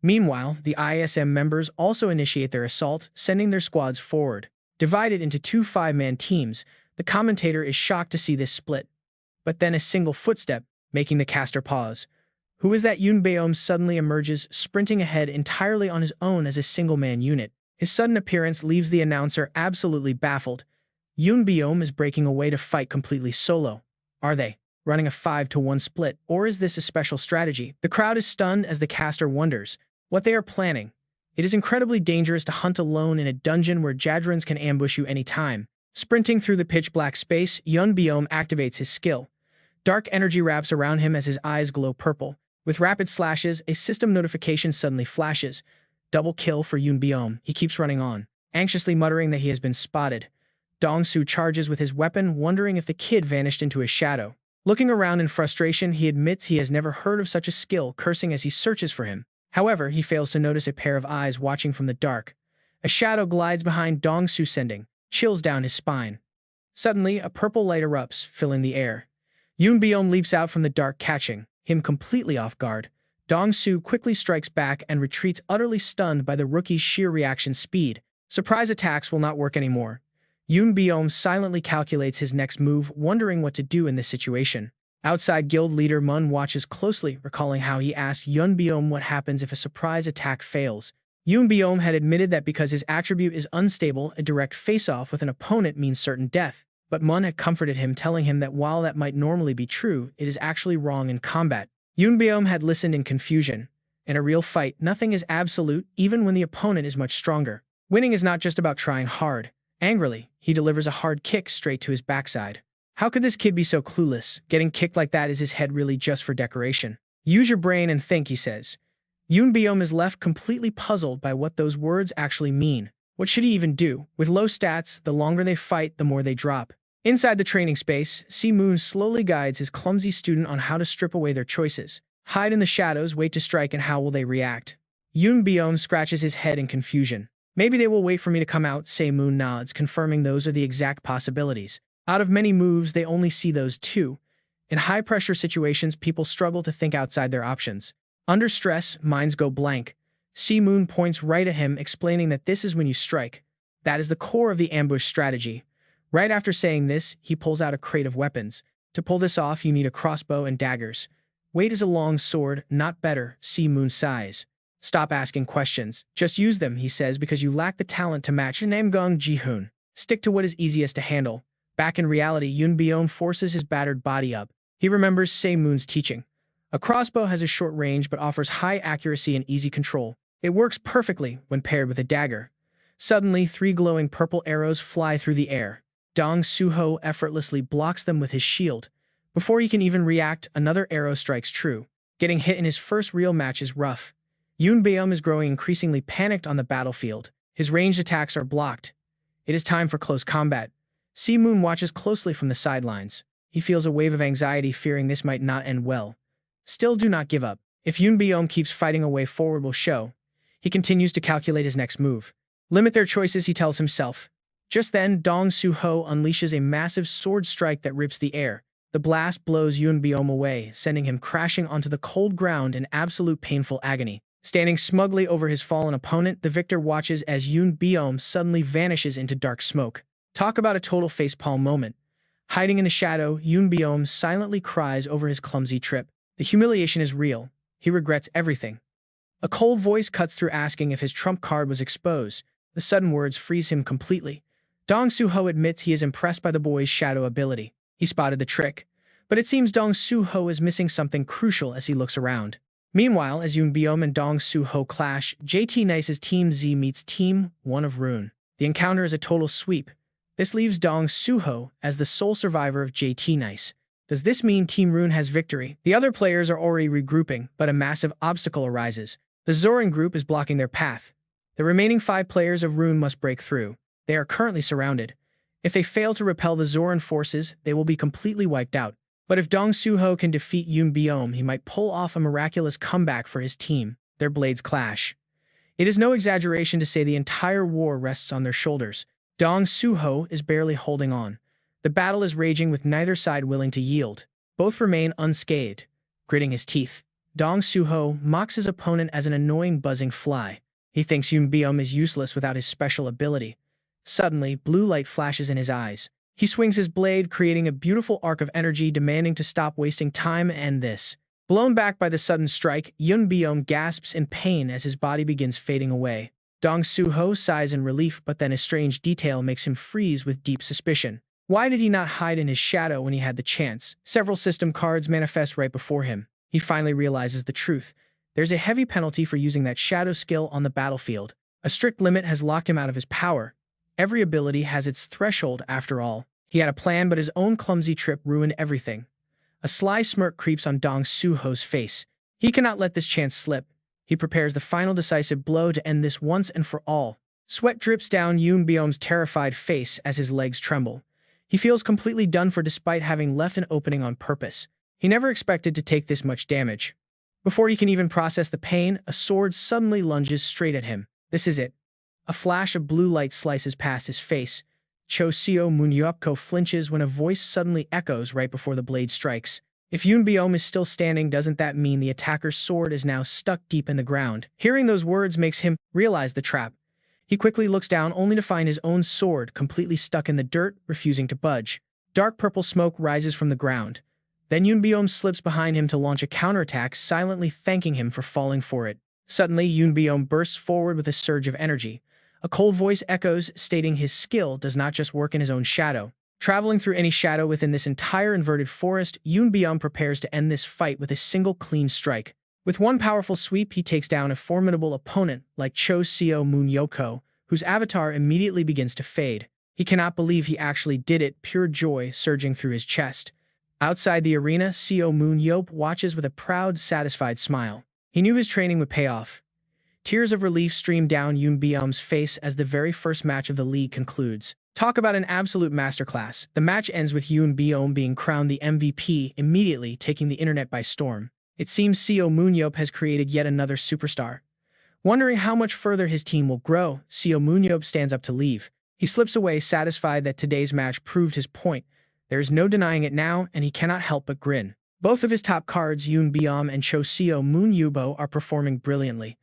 Meanwhile, the ISM members also initiate their assault, sending their squads forward. Divided into two 5-man teams, the commentator is shocked to see this split. But then a single footstep, making the caster pause. Who is that? Yoon Beom suddenly emerges, sprinting ahead entirely on his own as a single-man unit. His sudden appearance leaves the announcer absolutely baffled. Yoon Beom is breaking away to fight completely solo. Are they running a 5-to-1 split, or is this a special strategy? The crowd is stunned as the caster wonders what they are planning. It is incredibly dangerous to hunt alone in a dungeon where Jadrons can ambush you anytime. Sprinting through the pitch-black space, Yoon Beom activates his skill. Dark energy wraps around him as his eyes glow purple. With rapid slashes, a system notification suddenly flashes. Double kill for Yoon Beom. He keeps running on, anxiously muttering that he has been spotted. Dong-soo charges with his weapon, wondering if the kid vanished into his shadow. Looking around in frustration, he admits he has never heard of such a skill, cursing as he searches for him. However, he fails to notice a pair of eyes watching from the dark. A shadow glides behind Dong-soo, sending chills down his spine. Suddenly, a purple light erupts, filling the air. Yoon Beom leaps out from the dark, catching him completely off guard. Dong-soo quickly strikes back and retreats, utterly stunned by the rookie's sheer reaction speed. Surprise attacks will not work anymore. Yoon Beom silently calculates his next move, wondering what to do in this situation. Outside, guild leader Mun watches closely, recalling how he asked Yoon Beom what happens if a surprise attack fails. Yoon Beom had admitted that because his attribute is unstable, a direct face-off with an opponent means certain death. But Mun had comforted him, telling him that while that might normally be true, it is actually wrong in combat. Yoon Beom had listened in confusion. In a real fight, nothing is absolute, even when the opponent is much stronger. Winning is not just about trying hard. Angrily, he delivers a hard kick straight to his backside. How could this kid be so clueless? Getting kicked like that, is his head really just for decoration? Use your brain and think, he says. Yoon Beom is left completely puzzled by what those words actually mean. What should he even do? With low stats, the longer they fight, the more they drop. Inside the training space, Seo Moon slowly guides his clumsy student on how to strip away their choices. Hide in the shadows, wait to strike, and how will they react? Yoon Beom scratches his head in confusion. Maybe they will wait for me to come out, Seo Moon nods, confirming those are the exact possibilities. Out of many moves, they only see those two. In high-pressure situations, people struggle to think outside their options. Under stress, minds go blank. Seo Moon points right at him, explaining that this is when you strike. That is the core of the ambush strategy. Right after saying this, he pulls out a crate of weapons. To pull this off, you need a crossbow and daggers. Weight is a long sword, not better, Seo Moon sighs. Stop asking questions. Just use them, he says, because you lack the talent to match Namgung Ji-hoon. Stick to what is easiest to handle. Back in reality, Yoon Beom forces his battered body up. He remembers Seo Moon's teaching. A crossbow has a short range but offers high accuracy and easy control. It works perfectly when paired with a dagger. Suddenly, 3 glowing purple arrows fly through the air. Dong-soo effortlessly blocks them with his shield. Before he can even react, another arrow strikes true. Getting hit in his first real match is rough. Yoon Beom is growing increasingly panicked on the battlefield. His ranged attacks are blocked. It is time for close combat. Seo Moon watches closely from the sidelines. He feels a wave of anxiety, fearing this might not end well. Still, do not give up. If Yoon Beom keeps fighting, a way forward will show. He continues to calculate his next move. Limit their choices, he tells himself. Just then, Dong-soo unleashes a massive sword strike that rips the air. The blast blows Yoon Beom away, sending him crashing onto the cold ground in absolute painful agony. Standing smugly over his fallen opponent, the victor watches as Yoon Beom suddenly vanishes into dark smoke. Talk about a total facepalm moment. Hiding in the shadow, Yoon Beom silently cries over his clumsy trip. The humiliation is real. He regrets everything. A cold voice cuts through, asking if his trump card was exposed. The sudden words freeze him completely. Dong-soo admits he is impressed by the boy's shadow ability. He spotted the trick. But it seems Dong-soo is missing something crucial as he looks around. Meanwhile, as Yoon Beom and Dong-soo clash, JT Nice's Team Z meets Team 1 of Rune. The encounter is a total sweep. This leaves Dong-soo as the sole survivor of JT Nice. Does this mean Team Rune has victory? The other players are already regrouping, but a massive obstacle arises. The Zoran group is blocking their path. The remaining 5 players of Rune must break through. They are currently surrounded. If they fail to repel the Zoran forces, they will be completely wiped out. But if Dong-soo can defeat Yoon Beom, he might pull off a miraculous comeback for his team. Their blades clash. It is no exaggeration to say the entire war rests on their shoulders. Dong Suho is barely holding on. The battle is raging with neither side willing to yield. Both remain unscathed. Gritting his teeth, Dong Suho mocks his opponent as an annoying buzzing fly. He thinks Yoon Byum is useless without his special ability. Suddenly, blue light flashes in his eyes. He swings his blade, creating a beautiful arc of energy, demanding to stop wasting time and end this. Blown back by the sudden strike, Yoon Byum gasps in pain as his body begins fading away. Dong Suho sighs in relief, but then a strange detail makes him freeze with deep suspicion. Why did he not hide in his shadow when he had the chance? Several system cards manifest right before him. He finally realizes the truth. There's a heavy penalty for using that shadow skill on the battlefield. A strict limit has locked him out of his power. Every ability has its threshold after all. He had a plan, but his own clumsy trip ruined everything. A sly smirk creeps on Dong Suho's face. He cannot let this chance slip. He prepares the final decisive blow to end this once and for all. Sweat drips down Yoon Byum's terrified face as his legs tremble. He feels completely done for despite having left an opening on purpose. He never expected to take this much damage. Before he can even process the pain, a sword suddenly lunges straight at him. This is it. A flash of blue light slices past his face. Seo Moon-yeop flinches when a voice suddenly echoes right before the blade strikes. If Yoon Byum is still standing, doesn't that mean the attacker's sword is now stuck deep in the ground? Hearing those words makes him realize the trap. He quickly looks down only to find his own sword completely stuck in the dirt, refusing to budge. Dark purple smoke rises from the ground. Then Yoon Byum slips behind him to launch a counterattack, silently thanking him for falling for it. Suddenly, Yoon Byum bursts forward with a surge of energy. A cold voice echoes, stating his skill does not just work in his own shadow. Traveling through any shadow within this entire inverted forest, Yoon Byum prepares to end this fight with a single clean strike. With one powerful sweep, he takes down a formidable opponent like Seo Moon-yeop, whose avatar immediately begins to fade. He cannot believe he actually did it, pure joy surging through his chest. Outside the arena, Seo Moon-yeop watches with a proud, satisfied smile. He knew his training would pay off. Tears of relief stream down Yoon Byum's face as the very first match of the league concludes. Talk about an absolute masterclass. The match ends with Yoon Byum being crowned the MVP, immediately taking the internet by storm. It seems Seo Moon-yeop has created yet another superstar. Wondering how much further his team will grow, Seo Moon-yeop stands up to leave. He slips away, satisfied that today's match proved his point. There is no denying it now, and he cannot help but grin. Both of his top cards, Yoon Byum and Seo Moon-yeop, are performing brilliantly.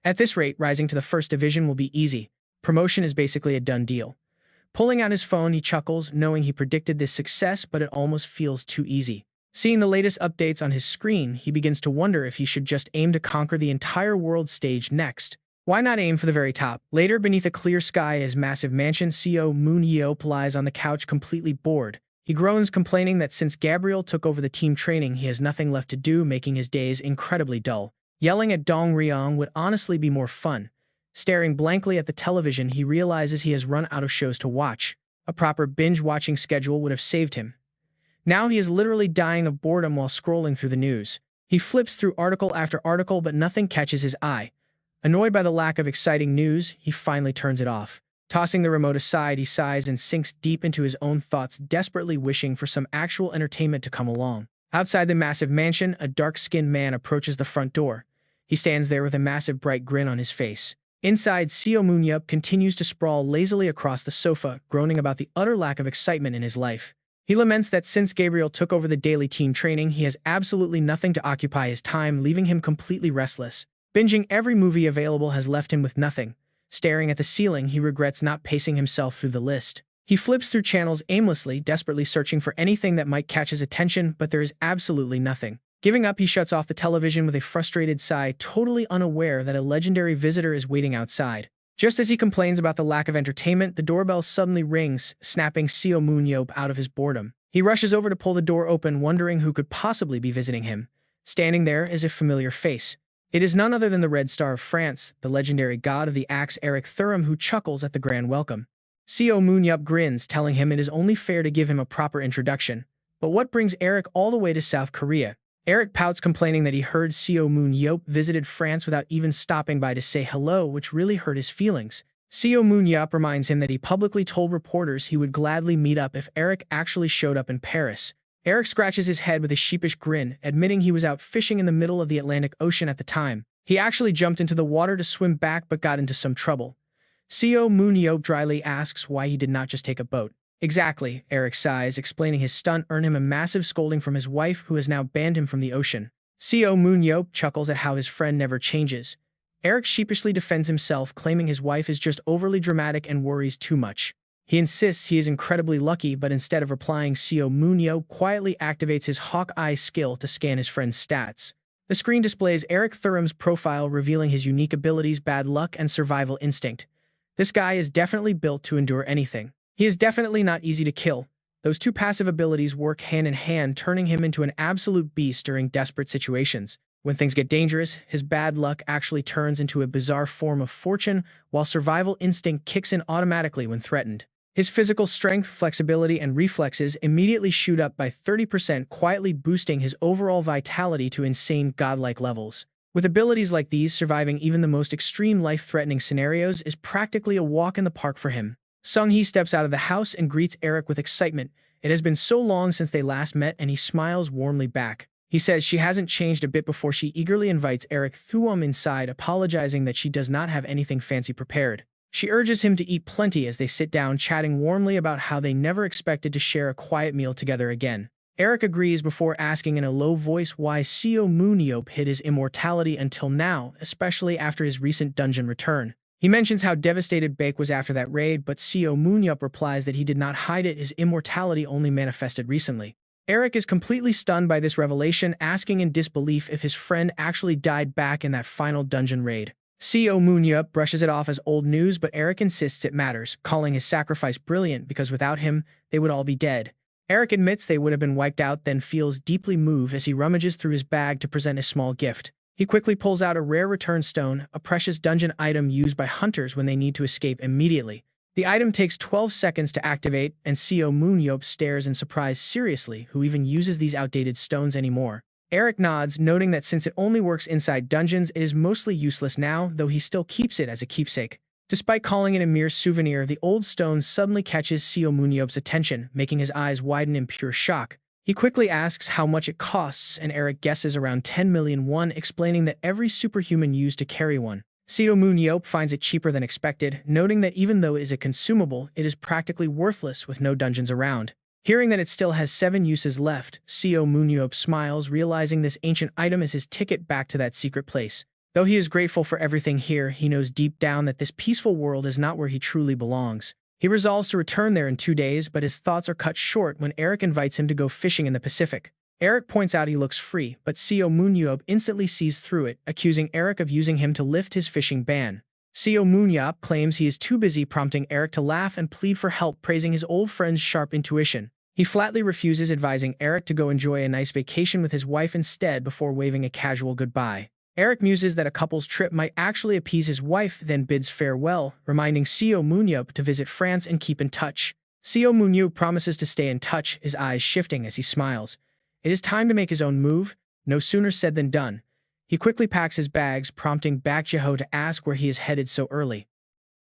At this rate, rising to the first division will be easy. Promotion is basically a done deal. Pulling out his phone, he chuckles, knowing he predicted this success, but it almost feels too easy. Seeing the latest updates on his screen, he begins to wonder if he should just aim to conquer the entire world stage next. Why not aim for the very top? Later, beneath a clear sky in his massive mansion, Seo Moon-yeop lies on the couch completely bored. He groans, complaining that since Gabriel took over the team training, he has nothing left to do, making his days incredibly dull. Yelling at Dong Ryong would honestly be more fun. Staring blankly at the television, he realizes he has run out of shows to watch. A proper binge-watching schedule would have saved him. Now he is literally dying of boredom while scrolling through the news. He flips through article after article, but nothing catches his eye. Annoyed by the lack of exciting news, he finally turns it off. Tossing the remote aside, he sighs and sinks deep into his own thoughts, desperately wishing for some actual entertainment to come along. Outside the massive mansion, a dark-skinned man approaches the front door. He stands there with a massive bright grin on his face. Inside, Seo Moon-yeop continues to sprawl lazily across the sofa, groaning about the utter lack of excitement in his life. He laments that since Gabriel took over the daily team training, he has absolutely nothing to occupy his time, leaving him completely restless. Binging every movie available has left him with nothing. Staring at the ceiling, he regrets not pacing himself through the list. He flips through channels aimlessly, desperately searching for anything that might catch his attention, but there is absolutely nothing. Giving up, he shuts off the television with a frustrated sigh, totally unaware that a legendary visitor is waiting outside. Just as he complains about the lack of entertainment, the doorbell suddenly rings, snapping Seo Moon-yeop out of his boredom. He rushes over to pull the door open, wondering who could possibly be visiting him. Standing there is a familiar face. It is none other than the Red Star of France, the legendary god of the axe Eric Thuram, who chuckles at the grand welcome. Seo Moon-yeop grins, telling him it is only fair to give him a proper introduction. But what brings Eric all the way to South Korea? Eric pouts, complaining that he heard Seo Moon-yeop visited France without even stopping by to say hello, which really hurt his feelings. Seo Moon-yeop reminds him that he publicly told reporters he would gladly meet up if Eric actually showed up in Paris. Eric scratches his head with a sheepish grin, admitting he was out fishing in the middle of the Atlantic Ocean at the time. He actually jumped into the water to swim back but got into some trouble. Seo Moon-yeop dryly asks why he did not just take a boat. Exactly, Eric sighs, explaining his stunt earned him a massive scolding from his wife, who has now banned him from the ocean. Seo Moon-yeop chuckles at how his friend never changes. Eric sheepishly defends himself, claiming his wife is just overly dramatic and worries too much. He insists he is incredibly lucky, but instead of replying, Seo Moon-yeop quietly activates his Hawkeye skill to scan his friend's stats. The screen displays Eric Thuram's profile, revealing his unique abilities, bad luck, and survival instinct. This guy is definitely built to endure anything. He is definitely not easy to kill. Those two passive abilities work hand in hand, turning him into an absolute beast during desperate situations. When things get dangerous, his bad luck actually turns into a bizarre form of fortune, while survival instinct kicks in automatically when threatened. His physical strength, flexibility, and reflexes immediately shoot up by 30%, quietly boosting his overall vitality to insane godlike levels. With abilities like these, surviving even the most extreme life-threatening scenarios is practically a walk in the park for him. Sung-hee steps out of the house and greets Eric with excitement. It has been so long since they last met, and he smiles warmly back. He says she hasn't changed a bit before she eagerly invites Eric Thuram inside, apologizing that she does not have anything fancy prepared. She urges him to eat plenty as they sit down, chatting warmly about how they never expected to share a quiet meal together again. Eric agrees before asking in a low voice why Seo Moon-yeop hid his immortality until now, especially after his recent dungeon return. He mentions how devastated Baek was after that raid, but Seo Moon-yeop replies that he did not hide it, his immortality only manifested recently. Eric is completely stunned by this revelation, asking in disbelief if his friend actually died back in that final dungeon raid. Seo Moon-yeop brushes it off as old news, but Eric insists it matters, calling his sacrifice brilliant because without him, they would all be dead. Eric admits they would have been wiped out, then feels deeply moved as he rummages through his bag to present a small gift. He quickly pulls out a rare return stone, a precious dungeon item used by hunters when they need to escape immediately. The item takes 12 seconds to activate, and Seo Moon-yeop stares in surprise. Seriously, who even uses these outdated stones anymore? Eric nods, noting that since it only works inside dungeons, it is mostly useless now, though he still keeps it as a keepsake. Despite calling it a mere souvenir, the old stone suddenly catches Seo Moon-yeop's attention, making his eyes widen in pure shock. He quickly asks how much it costs, and Eric guesses around 10 million won, explaining that every superhuman used to carry one. Seo Moon-yeop finds it cheaper than expected, noting that even though it is a consumable, it is practically worthless with no dungeons around. Hearing that it still has 7 uses left, Seo Moon-yeop smiles, realizing this ancient item is his ticket back to that secret place. Though he is grateful for everything here, he knows deep down that this peaceful world is not where he truly belongs. He resolves to return there in 2 days, but his thoughts are cut short when Eric invites him to go fishing in the Pacific. Eric points out he looks free, but Seo Moon-yeop instantly sees through it, accusing Eric of using him to lift his fishing ban. Seo Moon-yeop claims he is too busy, prompting Eric to laugh and plead for help, praising his old friend's sharp intuition. He flatly refuses, advising Eric to go enjoy a nice vacation with his wife instead before waving a casual goodbye. Eric muses that a couple's trip might actually appease his wife, then bids farewell, reminding Seo Moon-yeop to visit France and keep in touch. Seo Moon-yeop promises to stay in touch, his eyes shifting as he smiles. It is time to make his own move. No sooner said than done. He quickly packs his bags, prompting Baek Jiho to ask where he is headed so early.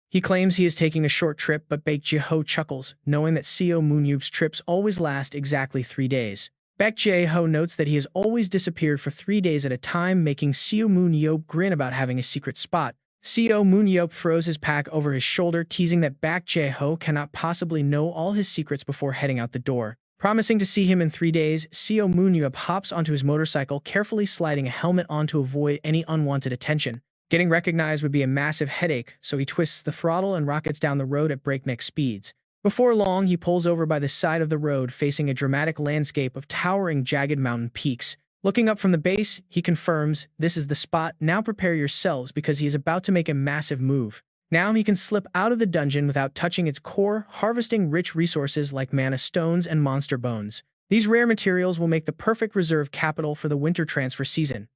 He claims he is taking a short trip, but Baek Jiho chuckles, knowing that Seo Moon-yeop's trips always last exactly 3 days. Baek Jiho notes that he has always disappeared for 3 days at a time, making Seo Moon-yeop grin about having a secret spot. Seo Moon-yeop throws his pack over his shoulder, teasing that Baek Jiho cannot possibly know all his secrets before heading out the door. Promising to see him in 3 days, Seo Moon-yeop hops onto his motorcycle, carefully sliding a helmet on to avoid any unwanted attention. Getting recognized would be a massive headache, so he twists the throttle and rockets down the road at breakneck speeds. Before long, he pulls over by the side of the road, facing a dramatic landscape of towering, jagged mountain peaks. Looking up from the base, he confirms, "This is the spot, now prepare yourselves," because he is about to make a massive move. Now he can slip out of the dungeon without touching its core, harvesting rich resources like mana stones and monster bones. These rare materials will make the perfect reserve capital for the winter transfer season.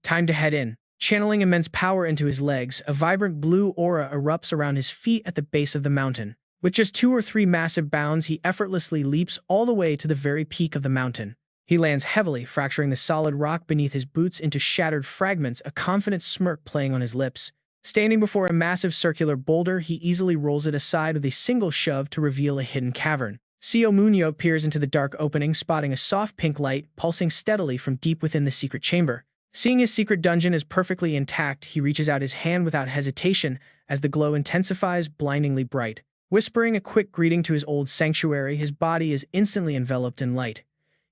Time to head in. Channeling immense power into his legs, a vibrant blue aura erupts around his feet at the base of the mountain. With just 2 or 3 massive bounds, he effortlessly leaps all the way to the very peak of the mountain. He lands heavily, fracturing the solid rock beneath his boots into shattered fragments, a confident smirk playing on his lips. Standing before a massive circular boulder, he easily rolls it aside with a single shove to reveal a hidden cavern. Seo Moon-yeop peers into the dark opening, spotting a soft pink light pulsing steadily from deep within the secret chamber. Seeing his secret dungeon is perfectly intact, he reaches out his hand without hesitation, as the glow intensifies, blindingly bright. Whispering a quick greeting to his old sanctuary, his body is instantly enveloped in light.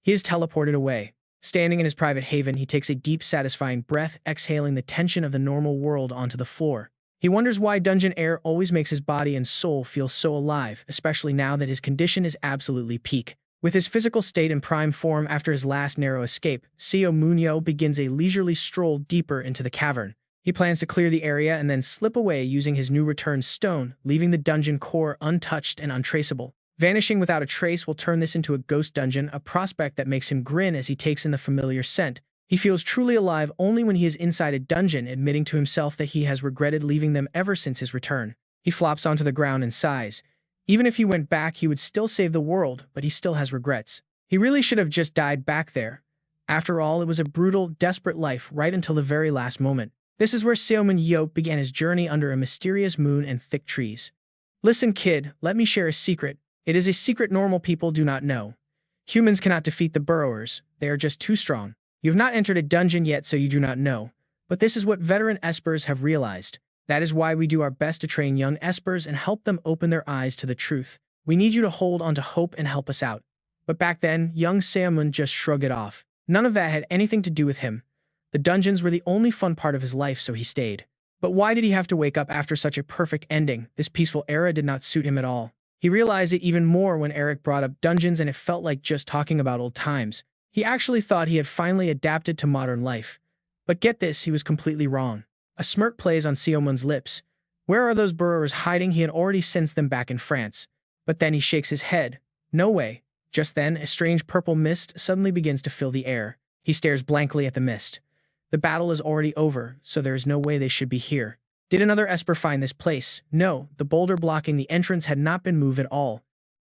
He is teleported away. Standing in his private haven, he takes a deep, satisfying breath, exhaling the tension of the normal world onto the floor. He wonders why dungeon air always makes his body and soul feel so alive, especially now that his condition is absolutely peak. With his physical state in prime form after his last narrow escape, Seo Moon-yeop begins a leisurely stroll deeper into the cavern. He plans to clear the area and then slip away using his new returned stone, leaving the dungeon core untouched and untraceable. Vanishing without a trace will turn this into a ghost dungeon, a prospect that makes him grin as he takes in the familiar scent. He feels truly alive only when he is inside a dungeon, admitting to himself that he has regretted leaving them ever since his return. He flops onto the ground and sighs. Even if he went back, he would still save the world, but he still has regrets. He really should have just died back there. After all, it was a brutal, desperate life right until the very last moment. This is where Seo Moon-yeop began his journey under a mysterious moon and thick trees. Listen, kid, let me share a secret. It is a secret normal people do not know. Humans cannot defeat the burrowers. They are just too strong. You have not entered a dungeon yet, so you do not know. But this is what veteran espers have realized. That is why we do our best to train young espers and help them open their eyes to the truth. We need you to hold on to hope and help us out. But back then, young Seo Moon just shrugged it off. None of that had anything to do with him. The dungeons were the only fun part of his life, so he stayed. But why did he have to wake up after such a perfect ending? This peaceful era did not suit him at all. He realized it even more when Eric brought up dungeons, and it felt like just talking about old times. He actually thought he had finally adapted to modern life. But get this, he was completely wrong. A smirk plays on Seo Moon's lips. Where are those burrowers hiding? He had already sensed them back in France. But then he shakes his head. No way. Just then, a strange purple mist suddenly begins to fill the air. He stares blankly at the mist. The battle is already over, so there is no way they should be here. Did another Esper find this place? No, the boulder blocking the entrance had not been moved at all.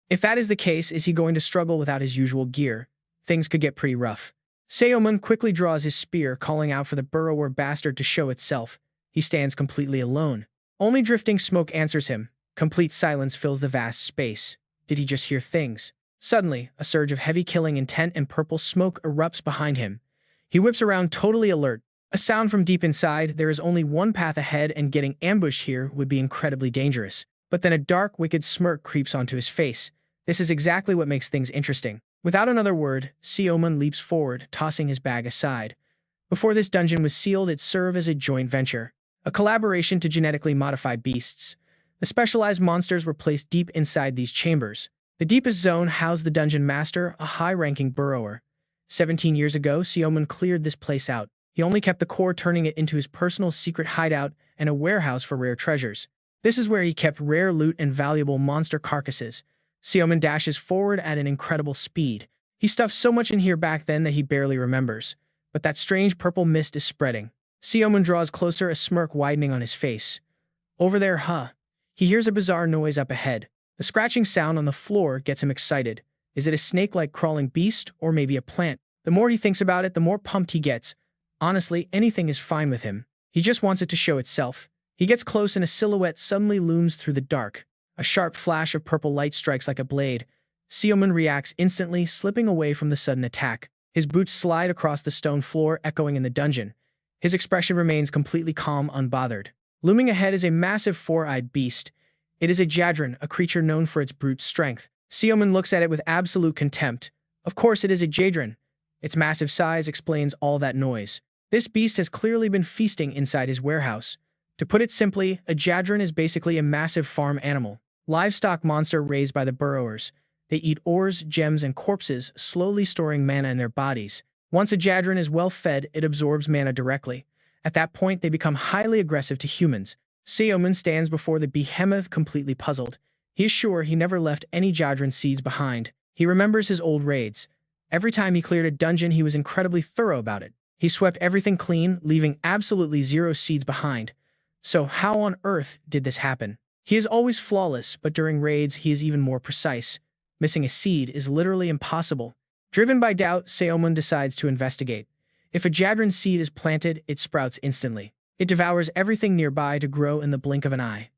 If that is the case, is he going to struggle without his usual gear? Things could get pretty rough. Seo Moon quickly draws his spear, calling out for the burrower bastard to show itself. He stands completely alone. Only drifting smoke answers him. Complete silence fills the vast space. Did he just hear things? Suddenly, a surge of heavy killing intent and purple smoke erupts behind him. He whips around, totally alert. A sound from deep inside. There is only one path ahead, and getting ambushed here would be incredibly dangerous. But then a dark, wicked smirk creeps onto his face. This is exactly what makes things interesting. Without another word, Seo Moon leaps forward, tossing his bag aside. Before this dungeon was sealed, it served as a joint venture, a collaboration to genetically modify beasts. The specialized monsters were placed deep inside these chambers. The deepest zone housed the dungeon master, a high-ranking burrower. 17 years ago, Seo Moon cleared this place out. He only kept the core, turning it into his personal secret hideout and a warehouse for rare treasures. This is where he kept rare loot and valuable monster carcasses. Seo Moon dashes forward at an incredible speed. He stuffed so much in here back then that he barely remembers. But that strange purple mist is spreading. Seo Moon draws closer, a smirk widening on his face. Over there, huh? He hears a bizarre noise up ahead. The scratching sound on the floor gets him excited. Is it a snake-like crawling beast, or maybe a plant? The more he thinks about it, the more pumped he gets. Honestly, anything is fine with him. He just wants it to show itself. He gets close and a silhouette suddenly looms through the dark. A sharp flash of purple light strikes like a blade. Seo Moon reacts instantly, slipping away from the sudden attack. His boots slide across the stone floor, echoing in the dungeon. His expression remains completely calm, unbothered. Looming ahead is a massive four-eyed beast. It is a Jadran, a creature known for its brute strength. Seo Moon looks at it with absolute contempt. Of course it is a Jadran. Its massive size explains all that noise. This beast has clearly been feasting inside his warehouse. To put it simply, a Jadran is basically a massive farm animal. Livestock monster raised by the burrowers. They eat ores, gems, and corpses, slowly storing mana in their bodies. Once a Jadran is well fed, it absorbs mana directly. At that point, they become highly aggressive to humans. Seo Moon stands before the behemoth completely puzzled. He is sure he never left any Jadran seeds behind. He remembers his old raids. Every time he cleared a dungeon, he was incredibly thorough about it. He swept everything clean, leaving absolutely zero seeds behind. So how on earth did this happen? He is always flawless, but during raids he is even more precise. Missing a seed is literally impossible. Driven by doubt, Seo Moon decides to investigate. If a Jadran seed is planted, it sprouts instantly. It devours everything nearby to grow in the blink of an eye.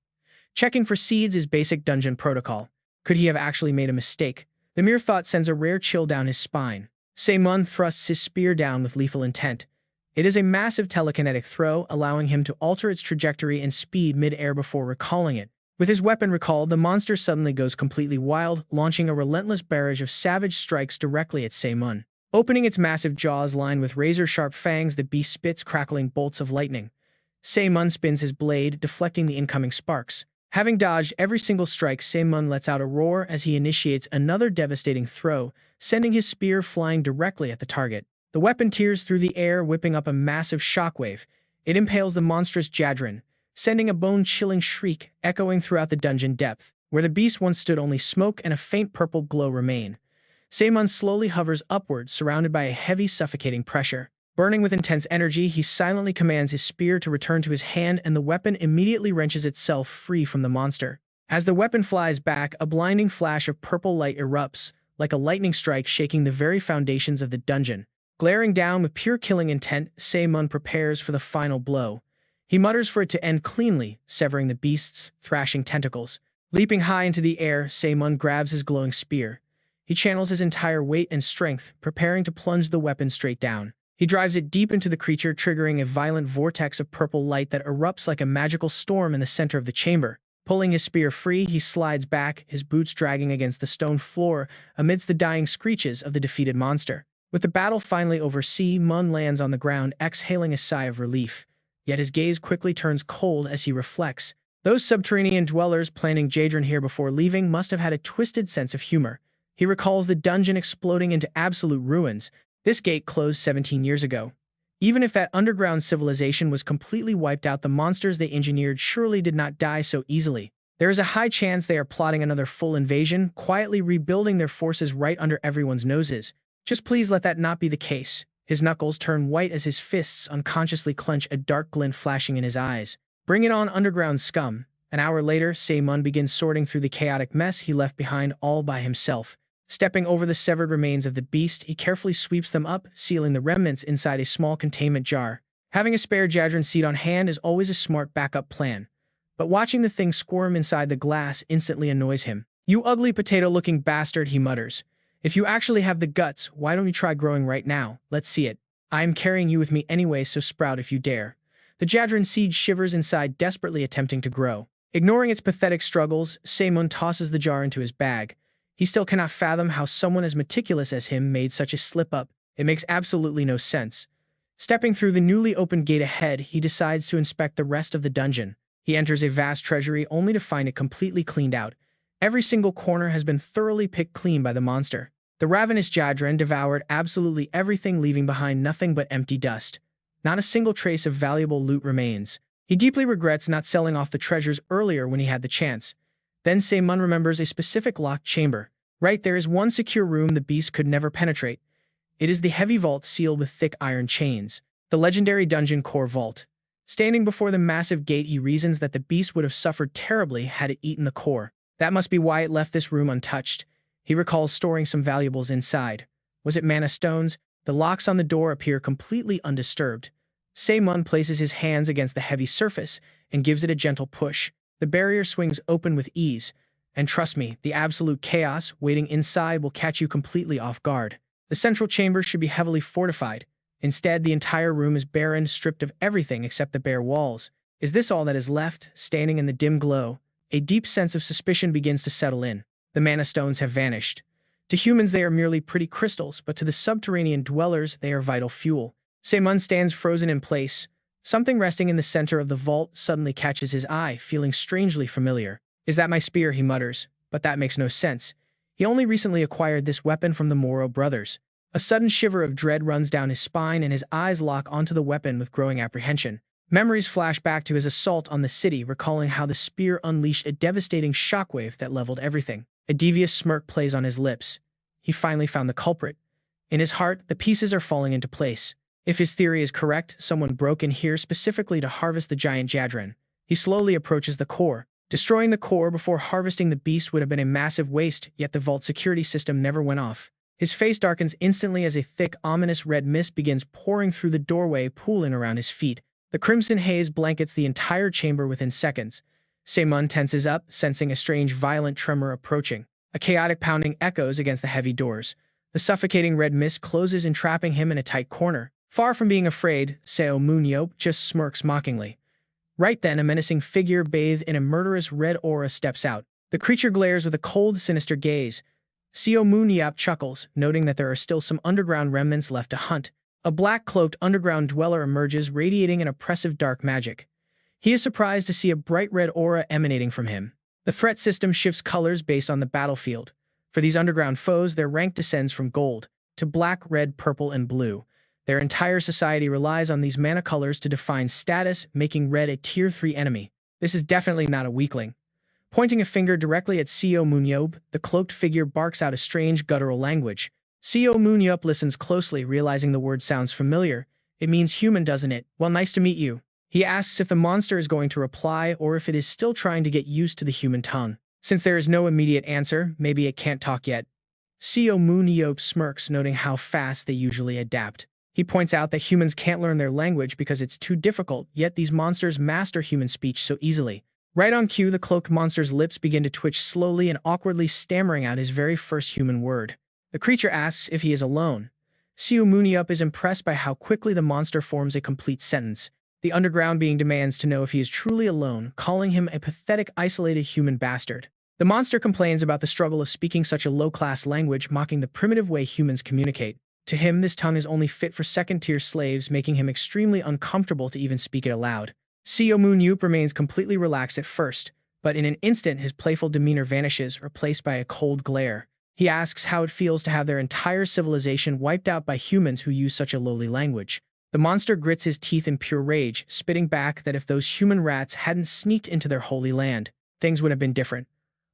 Checking for seeds is basic dungeon protocol. Could he have actually made a mistake? The mere thought sends a rare chill down his spine. Seo Moon thrusts his spear down with lethal intent. It is a massive telekinetic throw, allowing him to alter its trajectory and speed mid-air before recalling it. With his weapon recalled, the monster suddenly goes completely wild, launching a relentless barrage of savage strikes directly at Seo Moon. Opening its massive jaws lined with razor-sharp fangs, the beast spits crackling bolts of lightning. Seo Moon spins his blade, deflecting the incoming sparks. Having dodged every single strike, Seo Moon lets out a roar as he initiates another devastating throw, sending his spear flying directly at the target. The weapon tears through the air, whipping up a massive shockwave. It impales the monstrous Jadran, sending a bone-chilling shriek echoing throughout the dungeon depth. Where the beast once stood, only smoke and a faint purple glow remain. Seo Moon slowly hovers upwards, surrounded by a heavy, suffocating pressure. Burning with intense energy, he silently commands his spear to return to his hand, and the weapon immediately wrenches itself free from the monster. As the weapon flies back, a blinding flash of purple light erupts, like a lightning strike shaking the very foundations of the dungeon. Glaring down with pure killing intent, Seo Moon prepares for the final blow. He mutters for it to end cleanly, severing the beast's thrashing tentacles. Leaping high into the air, Seo Moon grabs his glowing spear. He channels his entire weight and strength, preparing to plunge the weapon straight down. He drives it deep into the creature, triggering a violent vortex of purple light that erupts like a magical storm in the center of the chamber. Pulling his spear free, he slides back, his boots dragging against the stone floor amidst the dying screeches of the defeated monster. With the battle finally over, Seo Moon lands on the ground, exhaling a sigh of relief. Yet his gaze quickly turns cold as he reflects. Those subterranean dwellers planning Jadran here before leaving must have had a twisted sense of humor. He recalls the dungeon exploding into absolute ruins. This gate closed 17 years ago. Even if that underground civilization was completely wiped out, the monsters they engineered surely did not die so easily. There is a high chance they are plotting another full invasion, quietly rebuilding their forces right under everyone's noses. Just please let that not be the case. His knuckles turn white as his fists unconsciously clench, a dark glint flashing in his eyes. Bring it on, underground scum. An hour later, Seo Moon begins sorting through the chaotic mess he left behind all by himself. Stepping over the severed remains of the beast, he carefully sweeps them up, sealing the remnants inside a small containment jar. Having a spare Jadran seed on hand is always a smart backup plan. But watching the thing squirm inside the glass instantly annoys him. "You ugly potato-looking bastard," he mutters. "If you actually have the guts, why don't you try growing right now? Let's see it. I am carrying you with me anyway, so sprout if you dare." The Jadran seed shivers inside, desperately attempting to grow. Ignoring its pathetic struggles, Seo Moon tosses the jar into his bag. He still cannot fathom how someone as meticulous as him made such a slip-up. It makes absolutely no sense. Stepping through the newly opened gate ahead, he decides to inspect the rest of the dungeon. He enters a vast treasury only to find it completely cleaned out. Every single corner has been thoroughly picked clean by the monster. The ravenous Jadran devoured absolutely everything, leaving behind nothing but empty dust. Not a single trace of valuable loot remains. He deeply regrets not selling off the treasures earlier when he had the chance. Then Seo Moon remembers a specific locked chamber. Right, there is one secure room the beast could never penetrate. It is the heavy vault sealed with thick iron chains. The legendary dungeon core vault. Standing before the massive gate, he reasons that the beast would have suffered terribly had it eaten the core. That must be why it left this room untouched. He recalls storing some valuables inside. Was it mana stones? The locks on the door appear completely undisturbed. Seo Moon places his hands against the heavy surface and gives it a gentle push. The barrier swings open with ease. And trust me, the absolute chaos waiting inside will catch you completely off guard. The central chamber should be heavily fortified. Instead, the entire room is barren, stripped of everything except the bare walls. Is this all that is left, standing in the dim glow? A deep sense of suspicion begins to settle in. The mana stones have vanished. To humans, they are merely pretty crystals, but to the subterranean dwellers, they are vital fuel. Seo Moon stands frozen in place. Something resting in the center of the vault suddenly catches his eye, feeling strangely familiar. "Is that my spear?" he mutters. But that makes no sense. He only recently acquired this weapon from the Moro brothers. A sudden shiver of dread runs down his spine, and his eyes lock onto the weapon with growing apprehension. Memories flash back to his assault on the city, recalling how the spear unleashed a devastating shockwave that leveled everything. A devious smirk plays on his lips. He finally found the culprit. In his heart, the pieces are falling into place. If his theory is correct, someone broke in here specifically to harvest the giant Jadran. He slowly approaches the core. Destroying the core before harvesting the beast would have been a massive waste, yet the vault security system never went off. His face darkens instantly as a thick, ominous red mist begins pouring through the doorway, pooling around his feet. The crimson haze blankets the entire chamber within seconds. Seo Moon tenses up, sensing a strange, violent tremor approaching. A chaotic pounding echoes against the heavy doors. The suffocating red mist closes, entrapping him in a tight corner. Far from being afraid, Seo Moon-yeop just smirks mockingly. Right then, a menacing figure bathed in a murderous red aura steps out. The creature glares with a cold, sinister gaze. Seo Moon-yeop chuckles, noting that there are still some underground remnants left to hunt. A black-cloaked underground dweller emerges, radiating an oppressive dark magic. He is surprised to see a bright red aura emanating from him. The threat system shifts colors based on the battlefield. For these underground foes, their rank descends from gold to black, red, purple, and blue. Their entire society relies on these mana colors to define status, making red a Tier 3 enemy. This is definitely not a weakling. Pointing a finger directly at Seo Moon-yeop, the cloaked figure barks out a strange guttural language. Seo Moon-yeop listens closely, realizing the word sounds familiar. It means human, doesn't it? Well, nice to meet you. He asks if the monster is going to reply or if it is still trying to get used to the human tongue. Since there is no immediate answer, maybe it can't talk yet. Seo Moon-yeop smirks, noting how fast they usually adapt. He points out that humans can't learn their language because it's too difficult, yet these monsters master human speech so easily. Right on cue, the cloaked monster's lips begin to twitch slowly and awkwardly, stammering out his very first human word. The creature asks if he is alone. Seo Moon-yeop is impressed by how quickly the monster forms a complete sentence. The underground being demands to know if he is truly alone, calling him a pathetic, isolated human bastard. The monster complains about the struggle of speaking such a low-class language, mocking the primitive way humans communicate. To him, this tongue is only fit for second-tier slaves, making him extremely uncomfortable to even speak it aloud. Seo Moon-yeop remains completely relaxed at first, but in an instant his playful demeanor vanishes, replaced by a cold glare. He asks how it feels to have their entire civilization wiped out by humans who use such a lowly language. The monster grits his teeth in pure rage, spitting back that if those human rats hadn't sneaked into their holy land, things would have been different.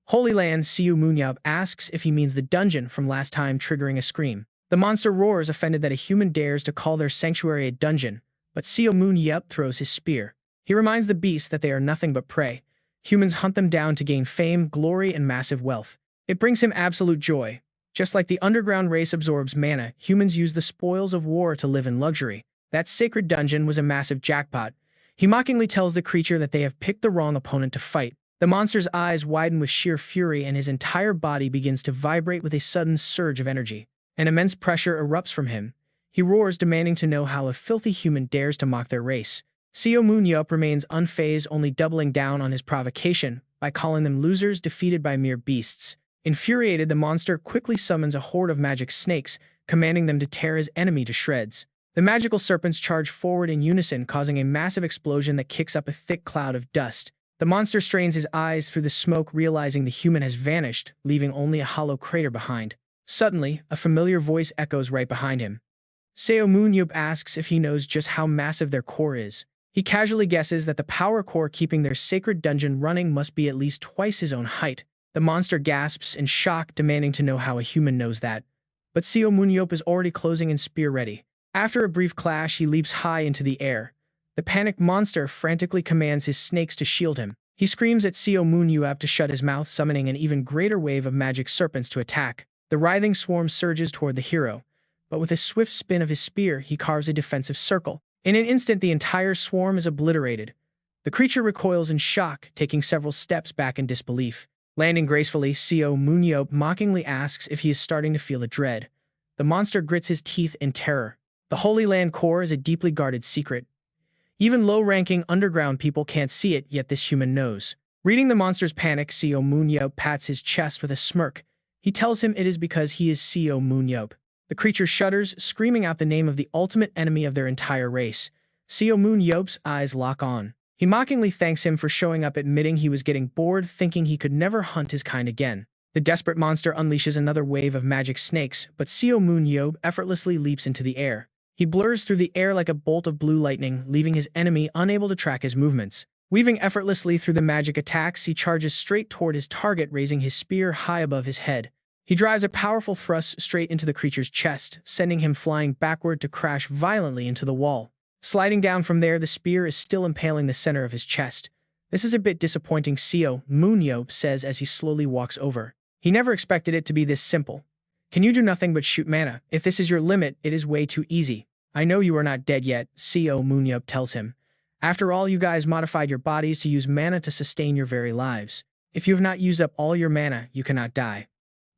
Holy land, Seo Moon-yeop asks if he means the dungeon from last time, triggering a scream. The monster roars, offended that a human dares to call their sanctuary a dungeon, but Seo Moon-yeop throws his spear. He reminds the beast that they are nothing but prey. Humans hunt them down to gain fame, glory, and massive wealth. It brings him absolute joy. Just like the underground race absorbs mana, humans use the spoils of war to live in luxury. That sacred dungeon was a massive jackpot. He mockingly tells the creature that they have picked the wrong opponent to fight. The monster's eyes widen with sheer fury and his entire body begins to vibrate with a sudden surge of energy. An immense pressure erupts from him. He roars, demanding to know how a filthy human dares to mock their race. Seo Moon-yeop remains unfazed, only doubling down on his provocation by calling them losers defeated by mere beasts. Infuriated, the monster quickly summons a horde of magic snakes, commanding them to tear his enemy to shreds. The magical serpents charge forward in unison, causing a massive explosion that kicks up a thick cloud of dust. The monster strains his eyes through the smoke, realizing the human has vanished, leaving only a hollow crater behind. Suddenly, a familiar voice echoes right behind him. Seo Moon-yeop asks if he knows just how massive their core is. He casually guesses that the power core keeping their sacred dungeon running must be at least twice his own height. The monster gasps in shock, demanding to know how a human knows that. But Seo Moon-yeop is already closing in spear ready. After a brief clash, he leaps high into the air. The panicked monster frantically commands his snakes to shield him. He screams at Seo Moon-yeop to shut his mouth, summoning an even greater wave of magic serpents to attack. The writhing swarm surges toward the hero, but with a swift spin of his spear, he carves a defensive circle. In an instant, the entire swarm is obliterated. The creature recoils in shock, taking several steps back in disbelief. Landing gracefully, Seo Moon-yeop mockingly asks if he is starting to feel a dread. The monster grits his teeth in terror. The Holy Land core is a deeply guarded secret. Even low-ranking underground people can't see it, yet this human knows. Reading the monster's panic, Seo Moon-yeop pats his chest with a smirk. He tells him it is because he is Seo Moon-yeop. The creature shudders, screaming out the name of the ultimate enemy of their entire race. Seo Moon-yeop's eyes lock on. He mockingly thanks him for showing up, admitting he was getting bored, thinking he could never hunt his kind again. The desperate monster unleashes another wave of magic snakes, but Seo Moon-yeop effortlessly leaps into the air. He blurs through the air like a bolt of blue lightning, leaving his enemy unable to track his movements. Weaving effortlessly through the magic attacks, he charges straight toward his target, raising his spear high above his head. He drives a powerful thrust straight into the creature's chest, sending him flying backward to crash violently into the wall. Sliding down from there, the spear is still impaling the center of his chest. This is a bit disappointing, Seo Moon-yeop says as he slowly walks over. He never expected it to be this simple. Can you do nothing but shoot mana? If this is your limit, it is way too easy. I know you are not dead yet, Seo Moon-yeop tells him. After all, you guys modified your bodies to use mana to sustain your very lives. If you have not used up all your mana, you cannot die.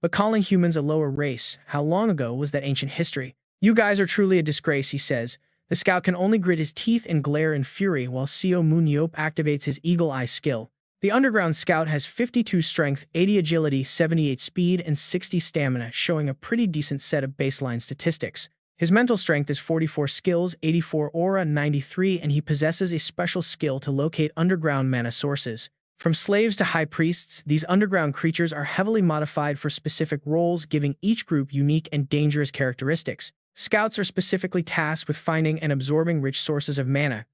But calling humans a lower race, how long ago was that ancient history? You guys are truly a disgrace, he says, The scout can only grit his teeth and glare in fury while Seo Moon-yeop activates his eagle eye skill. The underground scout has 52 strength, 80 agility, 78 speed, and 60 stamina, showing a pretty decent set of baseline statistics. His mental strength is 44 skills, 84 aura, 93, and he possesses a special skill to locate underground mana sources. From slaves to high priests, these underground creatures are heavily modified for specific roles, giving each group unique and dangerous characteristics. Scouts are specifically tasked with finding and absorbing rich sources of mana.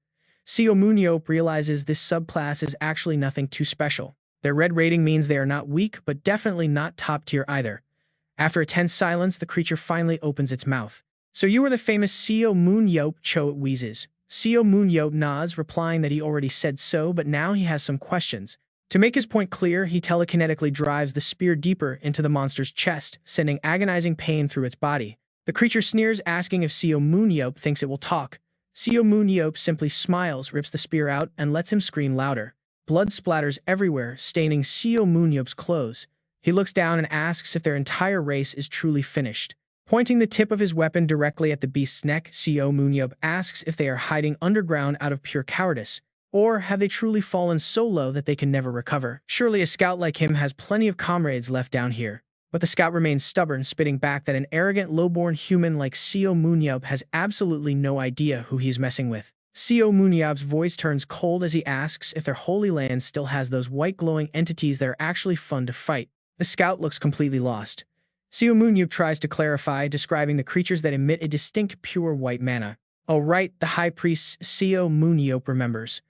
Seo Moon-yeop realizes this subclass is actually nothing too special. Their red rating means they are not weak, but definitely not top tier either. After a tense silence, the creature finally opens its mouth. "So you are the famous Seo Moon-yeop," Cho wheezes. Seo Moon-yeop nods, replying that he already said so, but now he has some questions. To make his point clear, he telekinetically drives the spear deeper into the monster's chest, sending agonizing pain through its body. The creature sneers, asking if Seo Moon-yeop thinks it will talk. Seo Moon-yeop simply smiles, rips the spear out, and lets him scream louder. Blood splatters everywhere, staining Seo Moon-yeop's clothes. He looks down and asks if their entire race is truly finished. Pointing the tip of his weapon directly at the beast's neck, Seo Moon-yeop asks if they are hiding underground out of pure cowardice, or have they truly fallen so low that they can never recover. Surely a scout like him has plenty of comrades left down here. But the scout remains stubborn, spitting back that an arrogant, low-born human like Seo Moon-yeop has absolutely no idea who he's messing with. Seo Moon-yeop's voice turns cold as he asks if their holy land still has those white glowing entities that are actually fun to fight. The scout looks completely lost. Seo Moon-yeop tries to clarify, describing the creatures that emit a distinct pure white mana. "Oh right," the high priest Seo Moon-yeop remembers.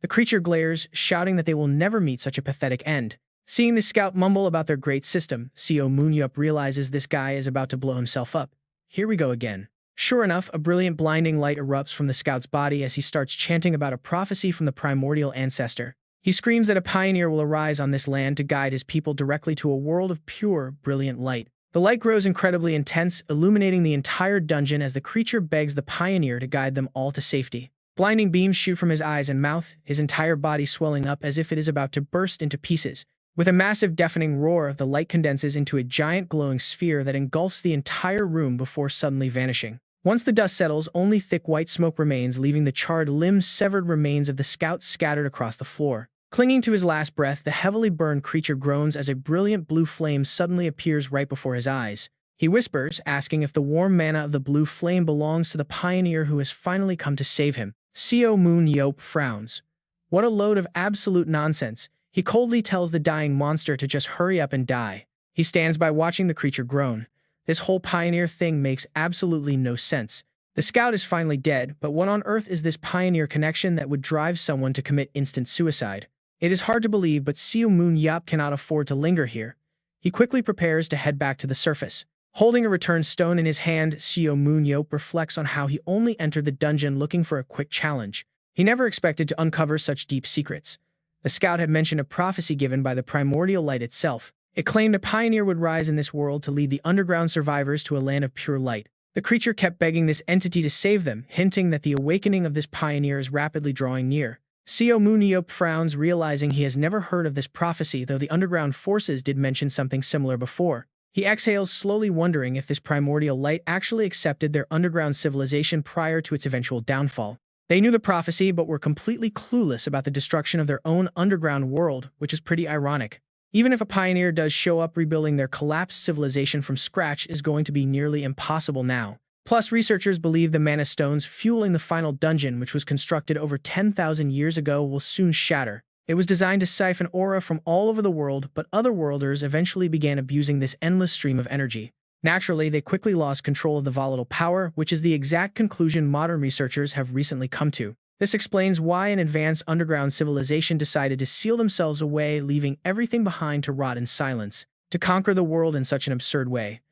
The creature glares, shouting that they will never meet such a pathetic end. Seeing the scout mumble about their great system, Seo Moon-yeop realizes this guy is about to blow himself up. Here we go again. Sure enough, a brilliant blinding light erupts from the scout's body as he starts chanting about a prophecy from the primordial ancestor. He screams that a pioneer will arise on this land to guide his people directly to a world of pure, brilliant light. The light grows incredibly intense, illuminating the entire dungeon as the creature begs the pioneer to guide them all to safety. Blinding beams shoot from his eyes and mouth, his entire body swelling up as if it is about to burst into pieces. With a massive deafening roar, the light condenses into a giant glowing sphere that engulfs the entire room before suddenly vanishing. Once the dust settles, only thick white smoke remains, leaving the charred limbs, severed remains of the scout scattered across the floor. Clinging to his last breath, the heavily burned creature groans as a brilliant blue flame suddenly appears right before his eyes. He whispers, asking if the warm mana of the blue flame belongs to the pioneer who has finally come to save him. Seo Moon-yeop frowns. What a load of absolute nonsense. He coldly tells the dying monster to just hurry up and die. He stands by watching the creature groan. This whole pioneer thing makes absolutely no sense. The scout is finally dead, but what on earth is this pioneer connection that would drive someone to commit instant suicide? It is hard to believe, but Seo Moon-yeop cannot afford to linger here. He quickly prepares to head back to the surface. Holding a return stone in his hand, Seo Moon-yeop reflects on how he only entered the dungeon looking for a quick challenge. He never expected to uncover such deep secrets. The scout had mentioned a prophecy given by the primordial light itself. It claimed a pioneer would rise in this world to lead the underground survivors to a land of pure light. The creature kept begging this entity to save them, hinting that the awakening of this pioneer is rapidly drawing near. Seo Moon-yeop frowns, realizing he has never heard of this prophecy, though the underground forces did mention something similar before. He exhales, slowly wondering if this primordial light actually accepted their underground civilization prior to its eventual downfall. They knew the prophecy, but were completely clueless about the destruction of their own underground world, which is pretty ironic. Even if a pioneer does show up, rebuilding their collapsed civilization from scratch is going to be nearly impossible now. Plus, researchers believe the mana stones fueling the final dungeon, which was constructed over 10,000 years ago, will soon shatter. It was designed to siphon aura from all over the world, but otherworlders eventually began abusing this endless stream of energy. Naturally, they quickly lost control of the volatile power, which is the exact conclusion modern researchers have recently come to. This explains why an advanced underground civilization decided to seal themselves away, leaving everything behind to rot in silence, to conquer the world in such an absurd way.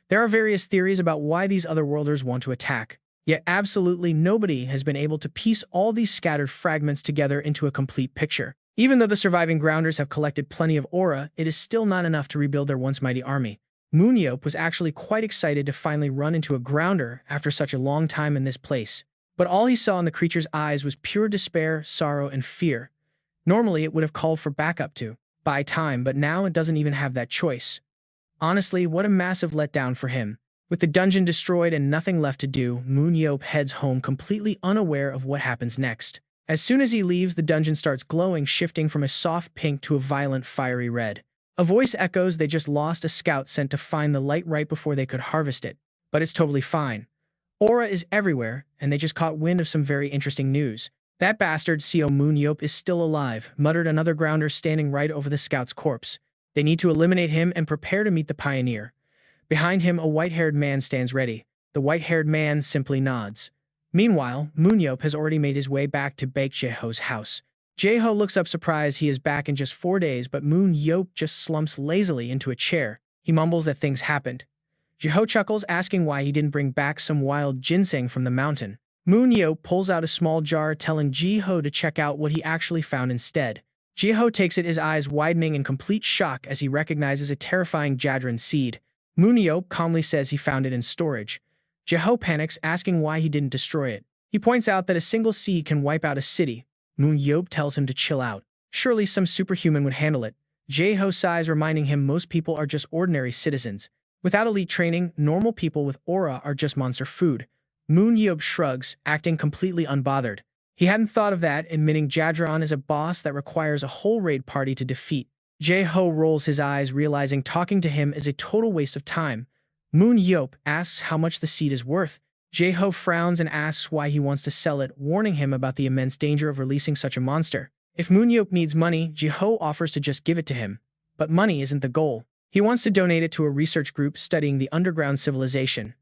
There are various theories about why these otherworlders want to attack, yet absolutely nobody has been able to piece all these scattered fragments together into a complete picture. Even though the surviving grounders have collected plenty of aura, it is still not enough to rebuild their once mighty army. Moon-yeop was actually quite excited to finally run into a grounder after such a long time in this place. But all he saw in the creature's eyes was pure despair, sorrow, and fear. Normally, it would have called for backup to buy time, but now it doesn't even have that choice. Honestly, what a massive letdown for him. With the dungeon destroyed and nothing left to do, Moon-yeop heads home completely unaware of what happens next. As soon as he leaves, the dungeon starts glowing, shifting from a soft pink to a violent fiery red. A voice echoes they just lost a scout sent to find the light right before they could harvest it. But it's totally fine. Aura is everywhere, and they just caught wind of some very interesting news. That bastard Seo Moon-yeop is still alive, muttered another grounder standing right over the scout's corpse. They need to eliminate him and prepare to meet the pioneer. Behind him, a white-haired man stands ready. The white-haired man simply nods. Meanwhile, Moon-yeop has already made his way back to Baek Jae-ho's house. Jae-ho looks up surprised he is back in just 4 days, but Moon-yeop just slumps lazily into a chair. He mumbles that things happened. Jae-ho chuckles, asking why he didn't bring back some wild ginseng from the mountain. Moon-yeop pulls out a small jar, telling Jae-ho to check out what he actually found instead. Jae-ho takes it, his eyes widening in complete shock as he recognizes a terrifying Jadran seed. Moon-yeop calmly says he found it in storage. Jae-ho panics, asking why he didn't destroy it. He points out that a single seed can wipe out a city. Moon-yeop tells him to chill out. Surely some superhuman would handle it. Jae-ho sighs, reminding him most people are just ordinary citizens. Without elite training, normal people with aura are just monster food. Moon-yeop shrugs, acting completely unbothered. He hadn't thought of that, admitting Jadran is a boss that requires a whole raid party to defeat. Jae-ho rolls his eyes, realizing talking to him is a total waste of time. Moon-yeop asks how much the seed is worth. Jae-ho frowns and asks why he wants to sell it, warning him about the immense danger of releasing such a monster. If Moon-yeop needs money, Jae-ho offers to just give it to him. But money isn't the goal. He wants to donate it to a research group studying the underground civilization.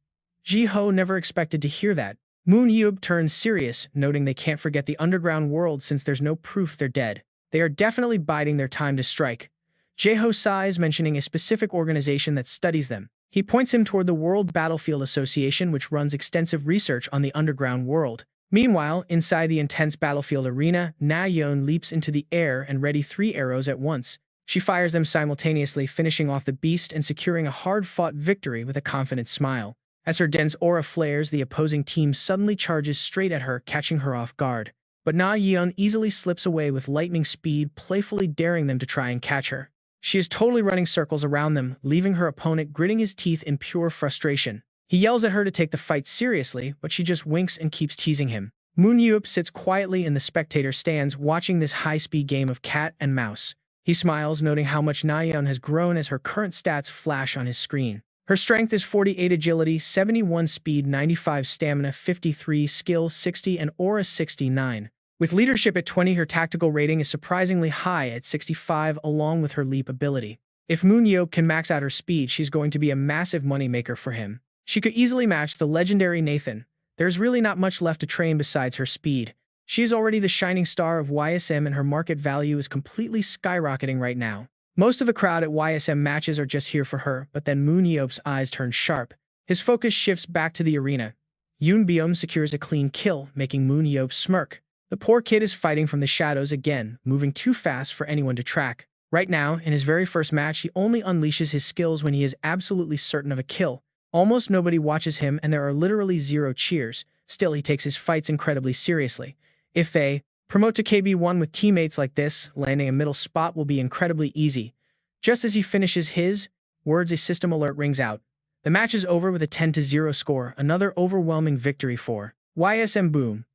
Jae-ho never expected to hear that. Moon-yeop turns serious, noting they can't forget the underground world since there's no proof they're dead. They are definitely biding their time to strike. Jae-ho sighs, mentioning a specific organization that studies them. He points him toward the World Battlefield Association, which runs extensive research on the underground world. Meanwhile, inside the intense battlefield arena, Na-yeon leaps into the air and ready 3 arrows at once. She fires them simultaneously, finishing off the beast and securing a hard-fought victory with a confident smile. As her dense aura flares, the opposing team suddenly charges straight at her, catching her off guard. But Na-yeon easily slips away with lightning speed, playfully daring them to try and catch her. She is totally running circles around them, leaving her opponent gritting his teeth in pure frustration. He yells at her to take the fight seriously, but she just winks and keeps teasing him. Moon-yeop sits quietly in the spectator stands, watching this high-speed game of cat and mouse. He smiles, noting how much Na-yeon has grown as her current stats flash on his screen. Her strength is 48 agility, 71 speed, 95 stamina, 53 skill, 60 and aura 69. With leadership at 20, her tactical rating is surprisingly high at 65, along with her leap ability. If Moon-yeop can max out her speed, she's going to be a massive moneymaker for him. She could easily match the legendary Nathan. There's really not much left to train besides her speed. She is already the shining star of YSM, and her market value is completely skyrocketing right now. Most of the crowd at YSM matches are just here for her, but then Moon-yeop's eyes turn sharp. His focus shifts back to the arena. Yoon Byum secures a clean kill, making Moon-yeop smirk. The poor kid is fighting from the shadows again, moving too fast for anyone to track. Right now, in his very first match, he only unleashes his skills when he is absolutely certain of a kill. Almost nobody watches him, and there are literally 0 cheers. Still, he takes his fights incredibly seriously. If they promote to KB1 with teammates like this, landing a middle spot will be incredibly easy. Just as he finishes his words, a system alert rings out. The match is over with a 10-0 score, another overwhelming victory for YSM Boom.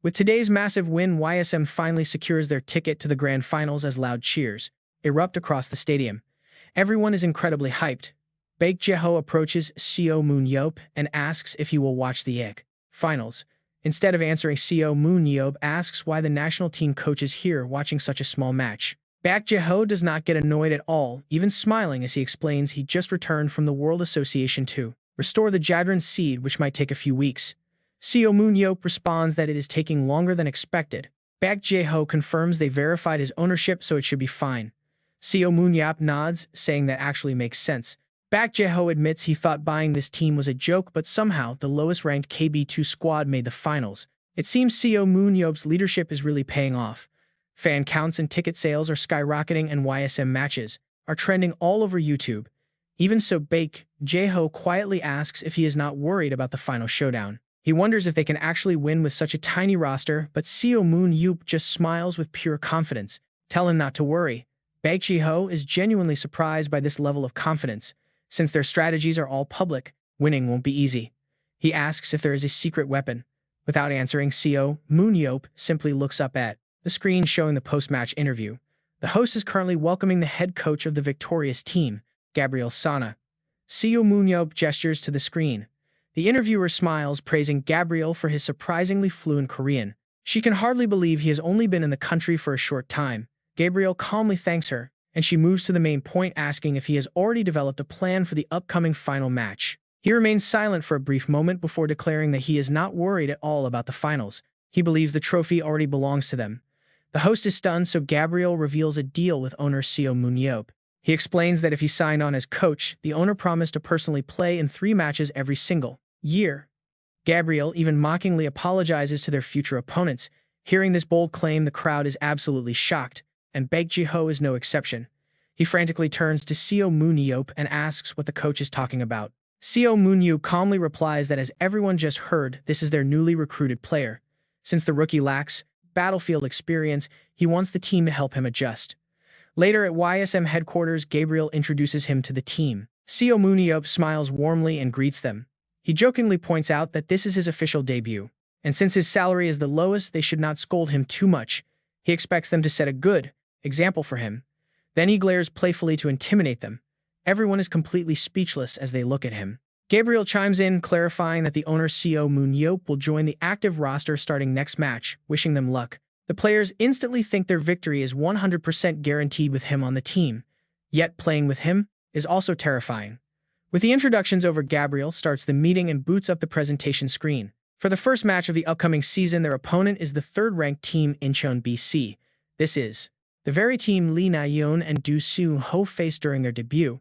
With today's massive win, YSM finally secures their ticket to the grand finals as loud cheers erupt across the stadium. Everyone is incredibly hyped. Baek Jae-ho approaches Seo Moon-yeop and asks if he will watch the finals. Instead of answering, Seo Moon-yeop asks why the national team coach is here watching such a small match. Baek Jae-ho does not get annoyed at all, even smiling as he explains he just returned from the World Association to restore the Jadran seed, which might take a few weeks. Seo Moon-yeop responds that it is taking longer than expected. Baek Jae-ho confirms they verified his ownership, so it should be fine. Seo Moon-yeop nods, saying that actually makes sense. Baek Jae-ho admits he thought buying this team was a joke, but somehow the lowest-ranked KB2 squad made the finals. It seems Seo Moon-yeop's leadership is really paying off. Fan counts and ticket sales are skyrocketing, and YSM matches are trending all over YouTube. Even so, Baek Jae-ho quietly asks if he is not worried about the final showdown. He wonders if they can actually win with such a tiny roster, but Seo Moon-yeop just smiles with pure confidence. Tell him not to worry. Baek Jae-ho is genuinely surprised by this level of confidence. Since their strategies are all public, Winning won't be easy. He asks if there is a secret weapon. Without answering, Seo Moon-yeop simply looks up at the screen showing the post-match interview. The host is currently welcoming the head coach of the victorious team, Gabriel Sana. Seo Moon-yeop gestures to the screen. The interviewer smiles, praising Gabriel for his surprisingly fluent Korean. She can hardly believe he has only been in the country for a short time. Gabriel calmly thanks her, and she moves to the main point, asking if he has already developed a plan for the upcoming final match. He remains silent for a brief moment before declaring that he is not worried at all about the finals. He believes the trophy already belongs to them. The host is stunned, so Gabriel reveals a deal with owner Seo Moon-yeop. He explains that if he signed on as coach, the owner promised to personally play in 3 matches every single year. Gabriel even mockingly apologizes to their future opponents. Hearing this bold claim, the crowd is absolutely shocked, and Baek Ji-ho is no exception. He frantically turns to Seo Moon-yeop and asks what the coach is talking about. Seo Moon-yeop calmly replies that as everyone just heard, this is their newly recruited player. Since the rookie lacks battlefield experience, he wants the team to help him adjust. Later at YSM headquarters, Gabriel introduces him to the team. Seo Moon-yeop smiles warmly and greets them. He jokingly points out that this is his official debut, and since his salary is the lowest, they should not scold him too much. He expects them to set a good example for him. Then he glares playfully to intimidate them. Everyone is completely speechless as they look at him. Gabriel chimes in, clarifying that the owner Seo Moon-yeop will join the active roster starting next match, wishing them luck. The players instantly think their victory is 100% guaranteed with him on the team. Yet playing with him is also terrifying. With the introductions over, Gabriel starts the meeting and boots up the presentation screen. For the first match of the upcoming season, their opponent is the third-ranked team Incheon BC. This is the very team Lee Na-yeon and Do Seung-ho faced during their debut.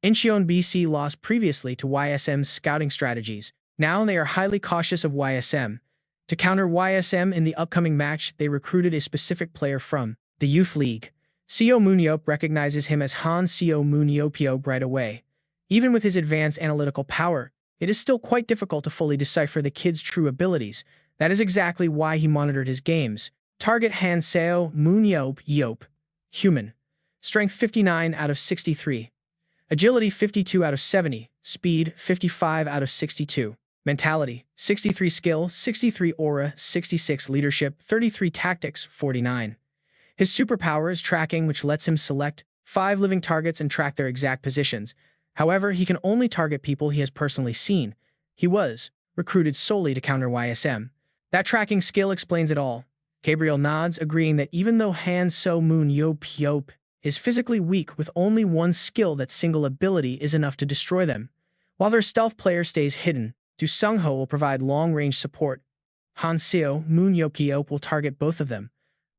Incheon BC lost previously to YSM's scouting strategies. Now they are highly cautious of YSM. To counter YSM in the upcoming match, they recruited a specific player from the Youth League. Seo Moon-yeop recognizes him as Han Seo Moon-yeop right away. Even with his advanced analytical power, it is still quite difficult to fully decipher the kid's true abilities. That is exactly why he monitored his games. Target: Han Seo Moon-yeop. Human. Strength 59 out of 63. Agility 52 out of 70. Speed 55 out of 62. Mentality 63. Skill 63. Aura 66. Leadership 33. Tactics 49. His superpower is tracking, which lets him select 5 living targets and track their exact positions. However, he can only target people he has personally seen. He was recruited solely to counter YSM. That tracking skill explains it all. Gabriel nods, agreeing that even though Han Seo Moon-yeop is physically weak with only one skill, that single ability is enough to destroy them. While their stealth player stays hidden, Do Seung-ho will provide long-range support. Han Seo Moon-yeop will target both of them.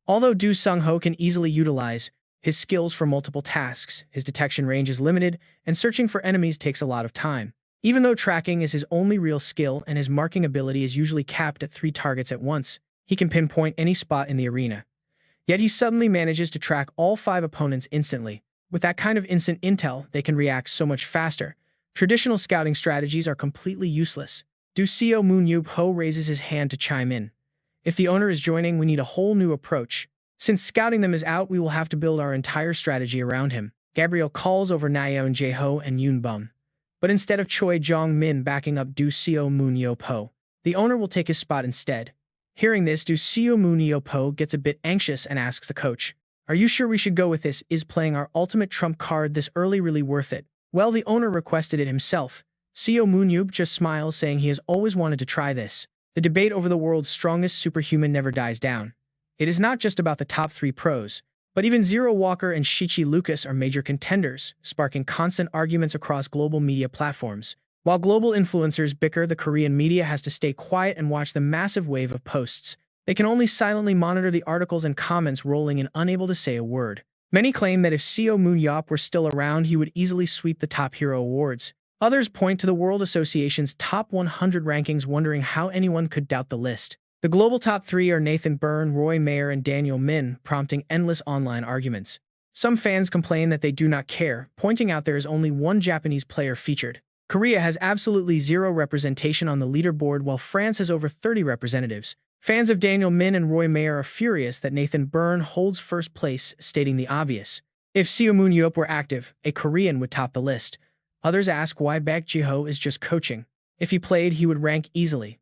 Although Do Seung-ho can easily utilize his skills for multiple tasks, his detection range is limited, and searching for enemies takes a lot of time. Even though tracking is his only real skill and his marking ability is usually capped at 3 targets at once, he can pinpoint any spot in the arena. Yet he suddenly manages to track all 5 opponents instantly. With that kind of instant intel, they can react so much faster. Traditional scouting strategies are completely useless. Do Seo Moon-yeop raises his hand to chime in. If the owner is joining, we need a whole new approach. Since scouting them is out, we will have to build our entire strategy around him. Gabriel calls over Na-yeon Jae-ho and Yoon Bum. But instead of Choi Jong-min backing up Do Seo Moon-yeop, the owner will take his spot instead. Hearing this, Do Seo Moon-yeop gets a bit anxious and asks the coach, "Are you sure we should go with this? Is playing our ultimate trump card this early really worth it?" Well, the owner requested it himself. Seo Moon-yeop just smiles, saying he has always wanted to try this. The debate over the world's strongest superhuman never dies down. It is not just about the top 3 pros, but even Zero Walker and Shichi Lucas are major contenders, sparking constant arguments across global media platforms. While global influencers bicker, the Korean media has to stay quiet and watch the massive wave of posts. They can only silently monitor the articles and comments rolling in, unable to say a word. Many claim that if Seo Moon-yeop were still around, he would easily sweep the top hero awards. Others point to the World Association's top 100 rankings, wondering how anyone could doubt the list. The global top 3 are Nathan Byrne, Roy Mayer, and Daniel Min, prompting endless online arguments. Some fans complain that they do not care, pointing out there is only one Japanese player featured. Korea has absolutely 0 representation on the leaderboard, while France has over 30 representatives. Fans of Daniel Min and Roy Mayer are furious that Nathan Byrne holds first place, stating the obvious. If Seo Moon-yeop were active, a Korean would top the list. Others ask why Baek Ji-ho is just coaching. If he played, he would rank easily.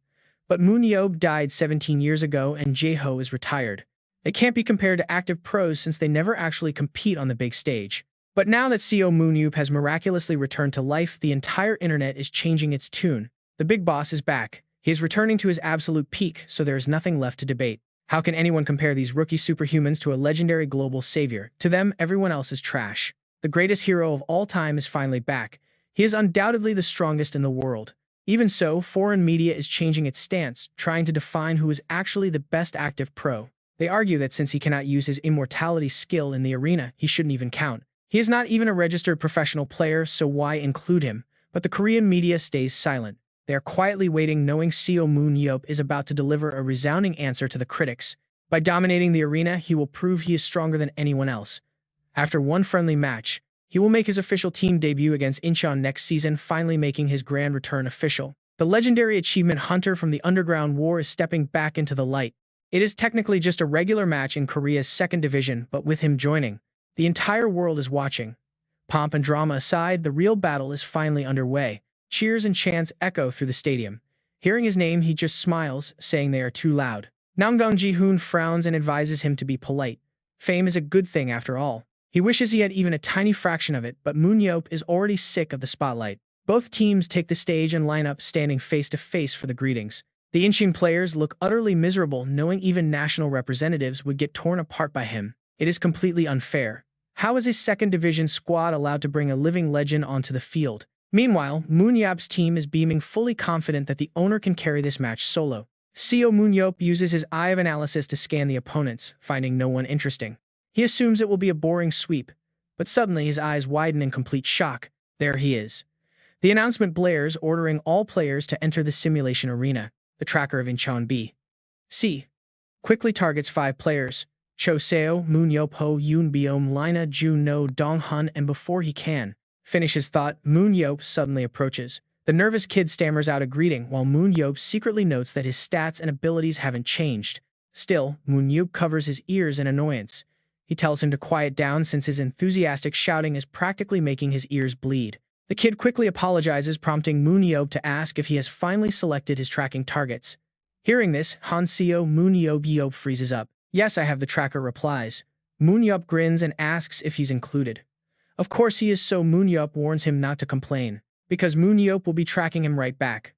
But Moon-yeop died 17 years ago and Ji-ho is retired. They can't be compared to active pros since they never actually compete on the big stage. But now that Seo Moon-yeop has miraculously returned to life, the entire internet is changing its tune. The big boss is back. He is returning to his absolute peak, so there is nothing left to debate. How can anyone compare these rookie superhumans to a legendary global savior? To them, everyone else is trash. The greatest hero of all time is finally back. He is undoubtedly the strongest in the world. Even so, foreign media is changing its stance, trying to define who is actually the best active pro. They argue that since he cannot use his immortality skill in the arena, he shouldn't even count. He is not even a registered professional player, so why include him? But the Korean media stays silent. They are quietly waiting, knowing Seo Moon-yeop is about to deliver a resounding answer to the critics. By dominating the arena, he will prove he is stronger than anyone else. After one friendly match, he will make his official team debut against Incheon next season, finally making his grand return official. The legendary achievement hunter from the Underground War is stepping back into the light. It is technically just a regular match in Korea's second division, but with him joining, the entire world is watching. Pomp and drama aside, the real battle is finally underway. Cheers and chants echo through the stadium. Hearing his name, he just smiles, saying they are too loud. Namgang Ji-hoon frowns and advises him to be polite. Fame is a good thing after all. He wishes he had even a tiny fraction of it, but Moon-yeop is already sick of the spotlight. Both teams take the stage and line up, standing face to face for the greetings. The Incheon players look utterly miserable, knowing even national representatives would get torn apart by him. It is completely unfair. How is his second division squad allowed to bring a living legend onto the field? Meanwhile, Moon-yeop's team is beaming, fully confident that the owner can carry this match solo. Seo Moon-yeop uses his eye of analysis to scan the opponents, finding no one interesting. He assumes it will be a boring sweep, but suddenly his eyes widen in complete shock. There he is. The announcement blares, ordering all players to enter the simulation arena. The tracker of Incheon B.C. quickly targets 5 players: Cho Seo, Moon-yeop, Ho Yoon Beom, Lina Jun No Dong Hun, and before he can finish his thought, Moon-yeop suddenly approaches. The nervous kid stammers out a greeting, while Moon-yeop secretly notes that his stats and abilities haven't changed. Still, Moon-yeop covers his ears in annoyance. He tells him to quiet down since his enthusiastic shouting is practically making his ears bleed. The kid quickly apologizes, prompting Moon-yeop to ask if he has finally selected his tracking targets. Hearing this, Seo Moon-yeop freezes up. "Yes, I have," the tracker replies. Moon-yeop grins and asks if he's included. Of course he is, so Moon-yeop warns him not to complain, because Moon-yeop will be tracking him right back.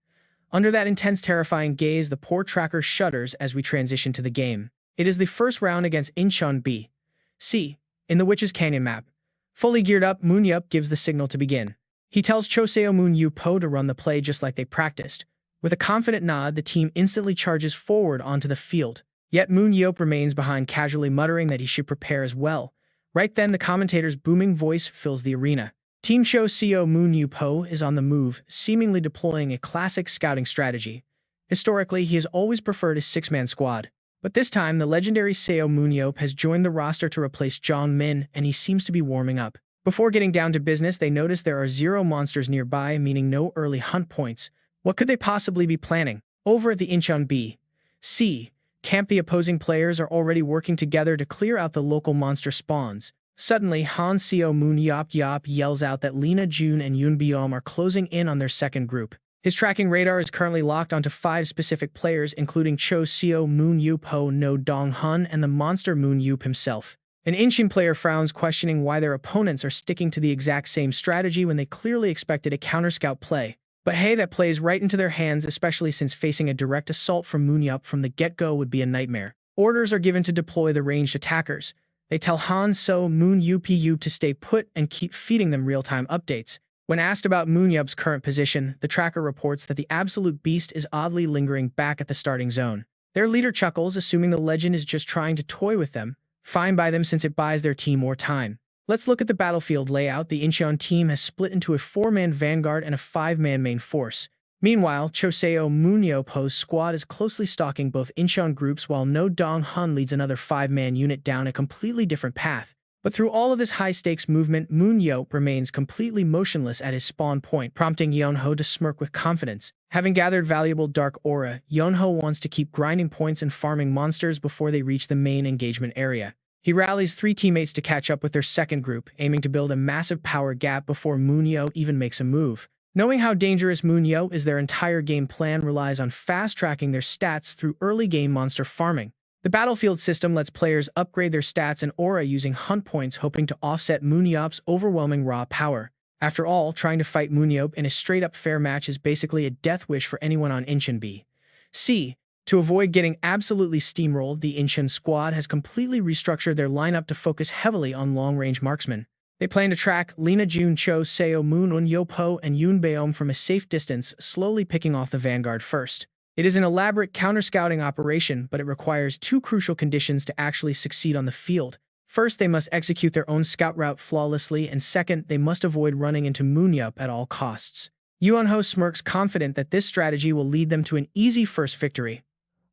Under that intense, terrifying gaze, the poor tracker shudders as we transition to the game. It is the first round against Incheon B.C. in the Witch's Canyon map. Fully geared up, Moon-yeop gives the signal to begin. He tells Cho Seo Moon-yeop to run the play just like they practiced. With a confident nod, the team instantly charges forward onto the field. Yet Moon-yeop remains behind, casually muttering that he should prepare as well. Right then, the commentator's booming voice fills the arena. Team Cho Seo Moon-yeop is on the move, seemingly deploying a classic scouting strategy. Historically, he has always preferred his 6-man squad. But this time, the legendary Seo Moon-yeop has joined the roster to replace Jong Min, and he seems to be warming up. Before getting down to business, they notice there are 0 monsters nearby, meaning no early hunt points. What could they possibly be planning? Over at the Incheon B.C. camp, the opposing players are already working together to clear out the local monster spawns. Suddenly, Seo Moon-yeop yells out that Lina Jun and Yoon Beom are closing in on their second group. His tracking radar is currently locked onto 5 specific players, including Cho Seo Moon-yeop, No Dong Hun, and the monster Moon-yeop himself. An Incheon player frowns, questioning why their opponents are sticking to the exact same strategy when they clearly expected a counter-scout play. But hey, that plays right into their hands, especially since facing a direct assault from Moon-yeop from the get-go would be a nightmare. Orders are given to deploy the ranged attackers. They tell Seo Moon-yeop to stay put and keep feeding them real-time updates. When asked about Moon-yeop's current position, the tracker reports that the absolute beast is oddly lingering back at the starting zone. Their leader chuckles, assuming the legend is just trying to toy with them. Fine by them, since it buys their team more time. Let's look at the battlefield layout. The Incheon team has split into a 4-man vanguard and a 5-man main force. Meanwhile, Cho Seo Moon-yeop's squad is closely stalking both Incheon groups, while No Dong Hun leads another 5-man unit down a completely different path. But through all of this high-stakes movement, Moon-yeop remains completely motionless at his spawn point, prompting Yeonho to smirk with confidence. Having gathered valuable dark aura, Yeonho wants to keep grinding points and farming monsters before they reach the main engagement area. He rallies three teammates to catch up with their second group, aiming to build a massive power gap before Moon-yeop even makes a move. Knowing how dangerous Moon-yeop is, their entire game plan relies on fast-tracking their stats through early-game monster farming. The battlefield system lets players upgrade their stats and aura using hunt points, hoping to offset Moon-yeop's overwhelming raw power. After all, trying to fight Moon-yeop in a straight-up fair match is basically a death wish for anyone on Incheon B. C. To avoid getting absolutely steamrolled, the Incheon squad has completely restructured their lineup to focus heavily on long-range marksmen. They plan to track Lina Jun Cho, Seo Moon-yeop, and Yoon Beom from a safe distance, slowly picking off the vanguard first. It is an elaborate counter-scouting operation, but it requires two crucial conditions to actually succeed on the field. First, they must execute their own scout route flawlessly, and second, they must avoid running into Moon-yeop at all costs. Yoon-ho smirks, confident that this strategy will lead them to an easy first victory.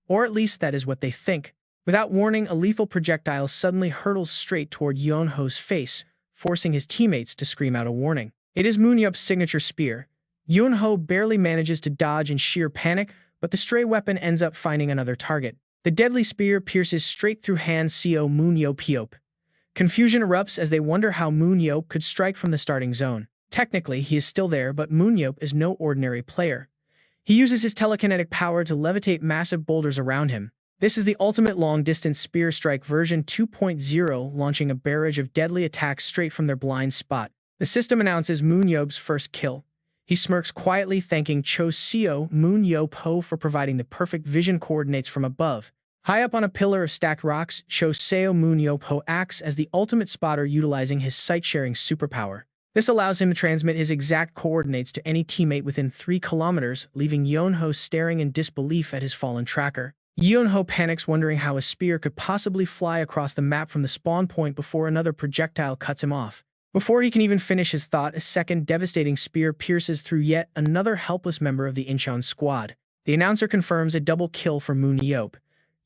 Or at least that is what they think. Without warning, a lethal projectile suddenly hurtles straight toward Yoon-ho's face, forcing his teammates to scream out a warning. It is Moon-yeop's signature spear. Yoon-ho barely manages to dodge in sheer panic, but the stray weapon ends up finding another target. The deadly spear pierces straight through Seo Moon-yeop. Confusion erupts as they wonder how Moon-yeop could strike from the starting zone. Technically, he is still there, but Moon-yeop is no ordinary player. He uses his telekinetic power to levitate massive boulders around him. This is the ultimate long-distance spear strike version 2.0, launching a barrage of deadly attacks straight from their blind spot. The system announces Moon-yeop's first kill. He smirks quietly, thanking Cho Seo Moon-yeop for providing the perfect vision coordinates from above. High up on a pillar of stacked rocks, Cho Seo Moon-yeop acts as the ultimate spotter, utilizing his sight-sharing superpower. This allows him to transmit his exact coordinates to any teammate within 3 kilometers, leaving Yoon-ho staring in disbelief at his fallen tracker. Yoon-ho panics, wondering how a spear could possibly fly across the map from the spawn point before another projectile cuts him off. Before he can even finish his thought, a second devastating spear pierces through yet another helpless member of the Incheon squad. The announcer confirms a double kill for Moon-yeop.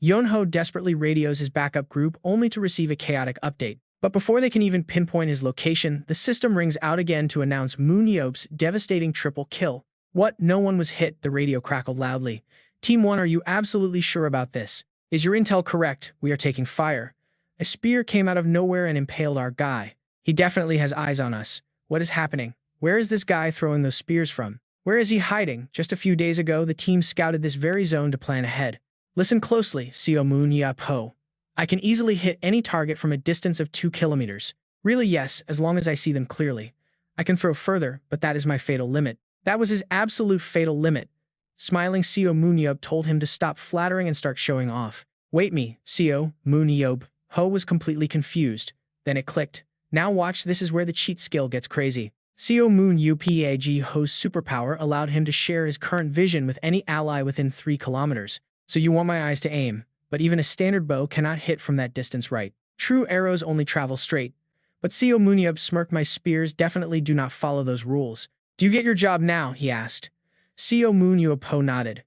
Yoon-ho desperately radios his backup group, only to receive a chaotic update. But before they can even pinpoint his location, the system rings out again to announce Moon-yeop's devastating triple kill. What? No one was hit, the radio crackled loudly. Team 1, are you absolutely sure about this? Is your intel correct? We are taking fire. A spear came out of nowhere and impaled our guy. He definitely has eyes on us. What is happening? Where is this guy throwing those spears from? Where is he hiding? Just a few days ago, the team scouted this very zone to plan ahead. Listen closely, Seo Moon-yeop. I can easily hit any target from a distance of 2 kilometers. Really, yes, as long as I see them clearly. I can throw further, but that is my fatal limit. That was his absolute fatal limit. Smiling, Seo Moon-yeop told him to stop flattering and start showing off. Wait me, Seo Moon-yeop. Ho was completely confused. Then it clicked. Now watch, this is where the cheat skill gets crazy. Seo Moon-yeop Ho's superpower allowed him to share his current vision with any ally within 3 kilometers. So you want my eyes to aim, but even a standard bow cannot hit from that distance, right? True arrows only travel straight. But Seo Moon-yeop smirked, my spears definitely do not follow those rules. Do you get your job now? He asked. Seo Moon-yeop nodded.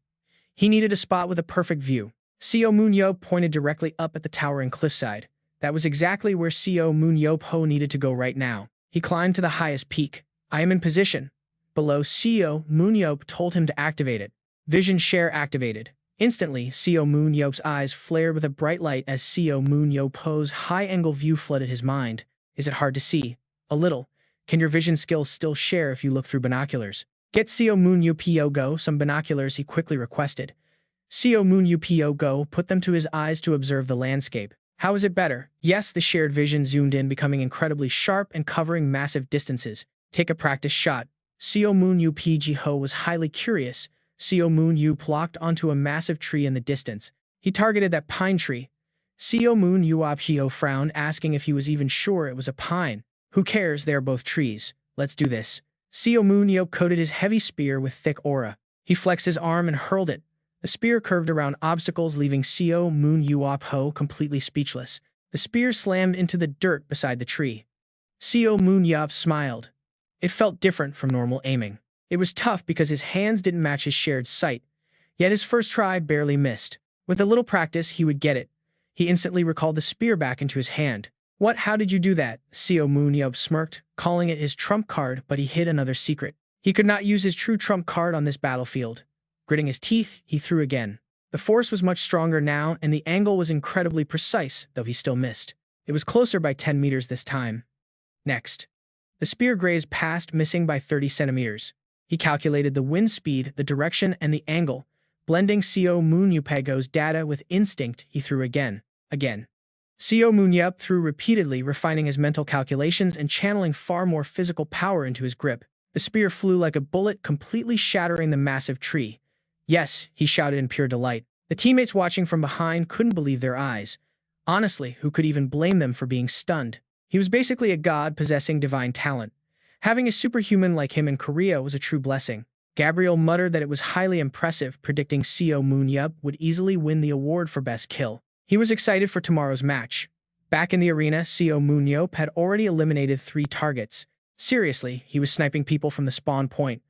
He needed a spot with a perfect view. Seo Moon-yeop pointed directly up at the towering cliffside. That was exactly where Seo Moon-yeop needed to go right now. He climbed to the highest peak. I am in position. Below, Seo Moon-yeop told him to activate it. Vision share activated. Instantly, Seo Moon-yeop's eyes flared with a bright light as Seo Moon-yeop's high-angle view flooded his mind. Is it hard to see? A little. Can your vision skills still share if you look through binoculars? Get Seo Moon-yeop some binoculars, he quickly requested. Seo Moon-yeop put them to his eyes to observe the landscape. How is it better? Yes, the shared vision zoomed in, becoming incredibly sharp and covering massive distances. Take a practice shot. Seo Moon-yeop was highly curious. Seo Moon-yeop locked onto a massive tree in the distance. He targeted that pine tree. Seo Moon-yeop frowned, asking if he was even sure it was a pine. Who cares? They are both trees. Let's do this. Seo Moon-yeop coated his heavy spear with thick aura. He flexed his arm and hurled it. The spear curved around obstacles, leaving Seo Moon-yeop completely speechless. The spear slammed into the dirt beside the tree. Seo Moon-yeop smiled. It felt different from normal aiming. It was tough because his hands didn't match his shared sight. Yet his first try barely missed. With a little practice, he would get it. He instantly recalled the spear back into his hand. What? How did you do that? Seo Moon-yeop smirked, calling it his trump card, but he hid another secret. He could not use his true trump card on this battlefield. Gritting his teeth, he threw again. The force was much stronger now, and the angle was incredibly precise, though he still missed. It was closer by 10 meters this time. Next, the spear grazed past, missing by 30 centimeters. He calculated the wind speed, the direction, and the angle. Blending Seo Moon-yeop's data with instinct, he threw again. Seo Moon-yeop threw repeatedly, refining his mental calculations and channeling far more physical power into his grip. The spear flew like a bullet, completely shattering the massive tree. Yes, he shouted in pure delight. The teammates watching from behind couldn't believe their eyes. Honestly, who could even blame them for being stunned? He was basically a god possessing divine talent. Having a superhuman like him in Korea was a true blessing. Gabriel muttered that it was highly impressive, predicting Seo Moon-yeop would easily win the award for best kill. He was excited for tomorrow's match. Back in the arena, Seo Moon-yeop had already eliminated 3 targets. Seriously, he was sniping people from the spawn point.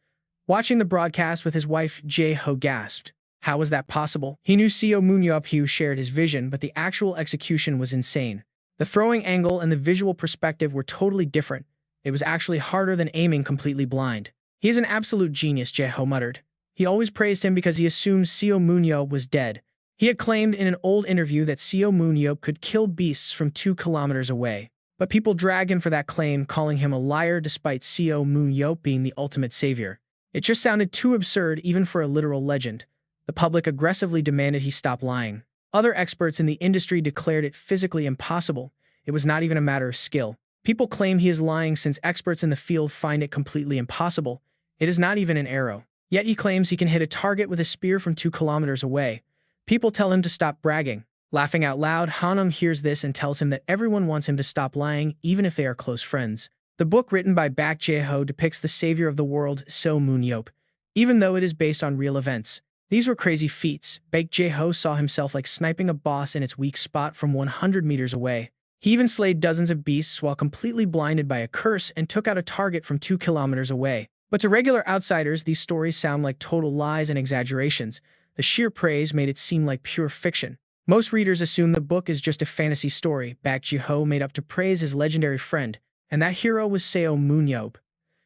Watching the broadcast with his wife, Jae-ho gasped. How was that possible? He knew Seo Moon-yeop shared his vision, but the actual execution was insane. The throwing angle and the visual perspective were totally different. It was actually harder than aiming completely blind. He is an absolute genius, Jae-ho muttered. He always praised him because he assumed Seo Moon-yeop was dead. He had claimed in an old interview that Seo Moon-yeop could kill beasts from 2 kilometers away. But people dragged him for that claim, calling him a liar despite Seo Moon-yeop being the ultimate savior. It just sounded too absurd even for a literal legend. The public aggressively demanded he stop lying. Other experts in the industry declared it physically impossible. It was not even a matter of skill. People claim he is lying since experts in the field find it completely impossible. It is not even an arrow. Yet he claims he can hit a target with a spear from 2 kilometers away. People tell him to stop bragging. Laughing out loud, Hanum hears this and tells him that everyone wants him to stop lying, even if they are close friends. The book written by Bak Jae-ho depicts the savior of the world, Seo Moon-yeop, even though it is based on real events. These were crazy feats. Bak Jae-ho saw himself like sniping a boss in its weak spot from 100 meters away. He even slayed dozens of beasts while completely blinded by a curse and took out a target from 2 kilometers away. But to regular outsiders, these stories sound like total lies and exaggerations. The sheer praise made it seem like pure fiction. Most readers assume the book is just a fantasy story Bak Jae-ho made up to praise his legendary friend, and that hero was Seo Moon-yeop.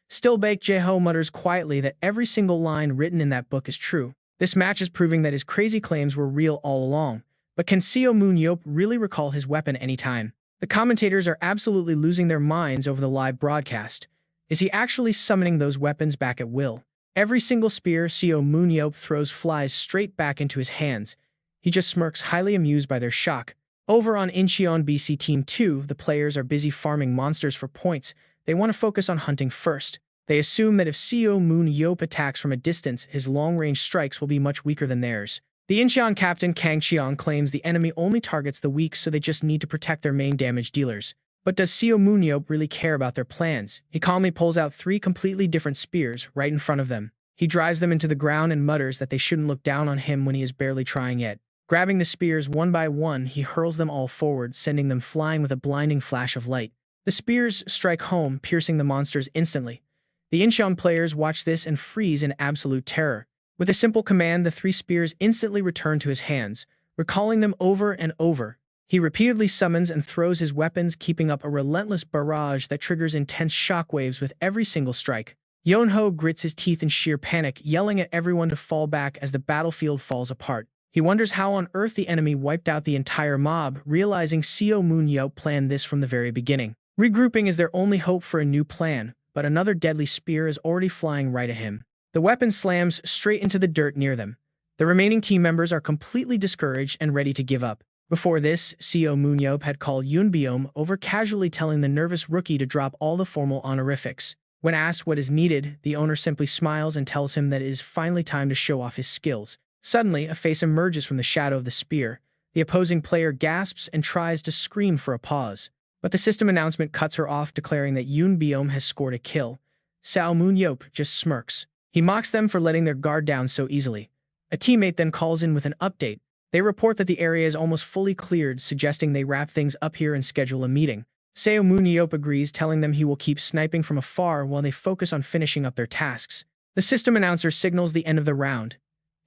Still, Bak Jae-ho mutters quietly that every single line written in that book is true. This match is proving that his crazy claims were real all along. But can Seo Moon-yeop really recall his weapon anytime? The commentators are absolutely losing their minds over the live broadcast. Is he actually summoning those weapons back at will? Every single spear Seo Moon-yeop throws flies straight back into his hands. He just smirks, highly amused by their shock. Over on Incheon BC Team 2, the players are busy farming monsters for points. They want to focus on hunting first. They assume that if Seo Moon-yeop attacks from a distance, his long-range strikes will be much weaker than theirs. The Incheon captain Kang Cheong claims the enemy only targets the weak, so they just need to protect their main damage dealers. But does Seo Moon-yeop really care about their plans? He calmly pulls out 3 completely different spears right in front of them. He drives them into the ground and mutters that they shouldn't look down on him when he is barely trying yet. Grabbing the spears one by one, he hurls them all forward, sending them flying with a blinding flash of light. The spears strike home, piercing the monsters instantly. The Incheon players watch this and freeze in absolute terror. With a simple command, the 3 spears instantly return to his hands, recalling them over and over. He repeatedly summons and throws his weapons, keeping up a relentless barrage that triggers intense shockwaves with every single strike. Yeonho grits his teeth in sheer panic, yelling at everyone to fall back as the battlefield falls apart. He wonders how on earth the enemy wiped out the entire mob, realizing Seo Moon-yeop planned this from the very beginning. Regrouping is their only hope for a new plan, but another deadly spear is already flying right at him. The weapon slams straight into the dirt near them. The remaining team members are completely discouraged and ready to give up. Before this, Seo Moon-yeop had called Yoonbiom over, casually telling the nervous rookie to drop all the formal honorifics. When asked what is needed, the owner simply smiles and tells him that it is finally time to show off his skills. Suddenly, a face emerges from the shadow of the spear. The opposing player gasps and tries to scream for a pause. But the system announcement cuts her off, declaring that Yoonbiom has scored a kill. Seo Moon-yeop just smirks. He mocks them for letting their guard down so easily. A teammate then calls in with an update. They report that the area is almost fully cleared, suggesting they wrap things up here and schedule a meeting. Seo Moon-yeop agrees, telling them he will keep sniping from afar while they focus on finishing up their tasks. The system announcer signals the end of the round.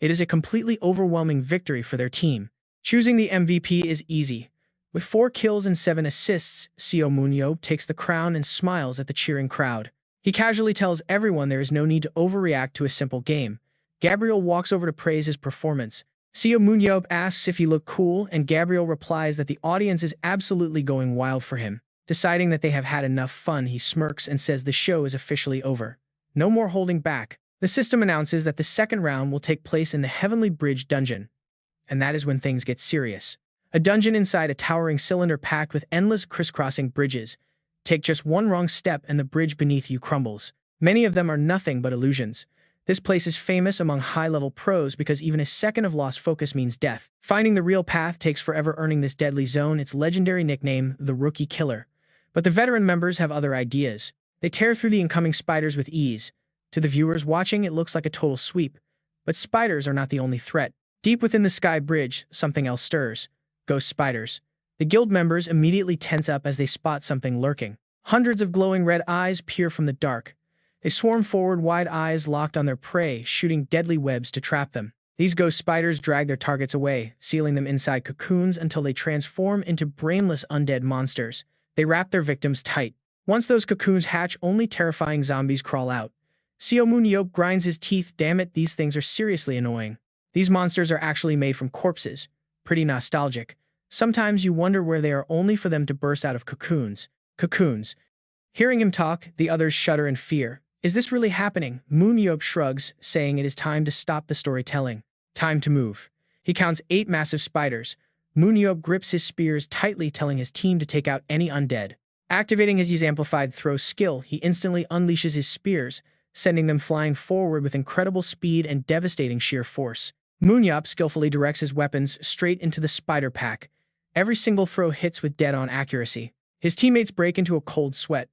It is a completely overwhelming victory for their team. Choosing the MVP is easy. With 4 kills and 7 assists, Seo Moon-yeop takes the crown and smiles at the cheering crowd. He casually tells everyone there is no need to overreact to a simple game. Gabriel walks over to praise his performance. Seo Moon-yeop asks if he looked cool, and Gabriel replies that the audience is absolutely going wild for him. Deciding that they have had enough fun, he smirks and says the show is officially over. No more holding back. The system announces that the second round will take place in the Heavenly Bridge dungeon. And that is when things get serious. A dungeon inside a towering cylinder packed with endless crisscrossing bridges. Take just one wrong step and the bridge beneath you crumbles. Many of them are nothing but illusions. This place is famous among high-level pros because even a second of lost focus means death. Finding the real path takes forever, earning this deadly zone its legendary nickname, the Rookie Killer. But the veteran members have other ideas. They tear through the incoming spiders with ease. To the viewers watching, it looks like a total sweep. But spiders are not the only threat. Deep within the sky bridge, something else stirs. Ghost spiders. The guild members immediately tense up as they spot something lurking. Hundreds of glowing red eyes peer from the dark. They swarm forward, wide eyes locked on their prey, shooting deadly webs to trap them. These ghost spiders drag their targets away, sealing them inside cocoons until they transform into brainless undead monsters. They wrap their victims tight. Once those cocoons hatch, only terrifying zombies crawl out. Seo Moon-yeop grinds his teeth. Damn it, these things are seriously annoying. These monsters are actually made from corpses. Pretty nostalgic. Sometimes you wonder where they are, only for them to burst out of cocoons. Cocoons. Hearing him talk, the others shudder in fear. Is this really happening? Moon-yeop shrugs, saying it is time to stop the storytelling. Time to move. He counts 8 massive spiders. Moon-yeop grips his spears tightly, telling his team to take out any undead. Activating his amplified throw skill, he instantly unleashes his spears, sending them flying forward with incredible speed and devastating sheer force. Moon-yeop skillfully directs his weapons straight into the spider pack. Every single throw hits with dead-on accuracy. His teammates break into a cold sweat.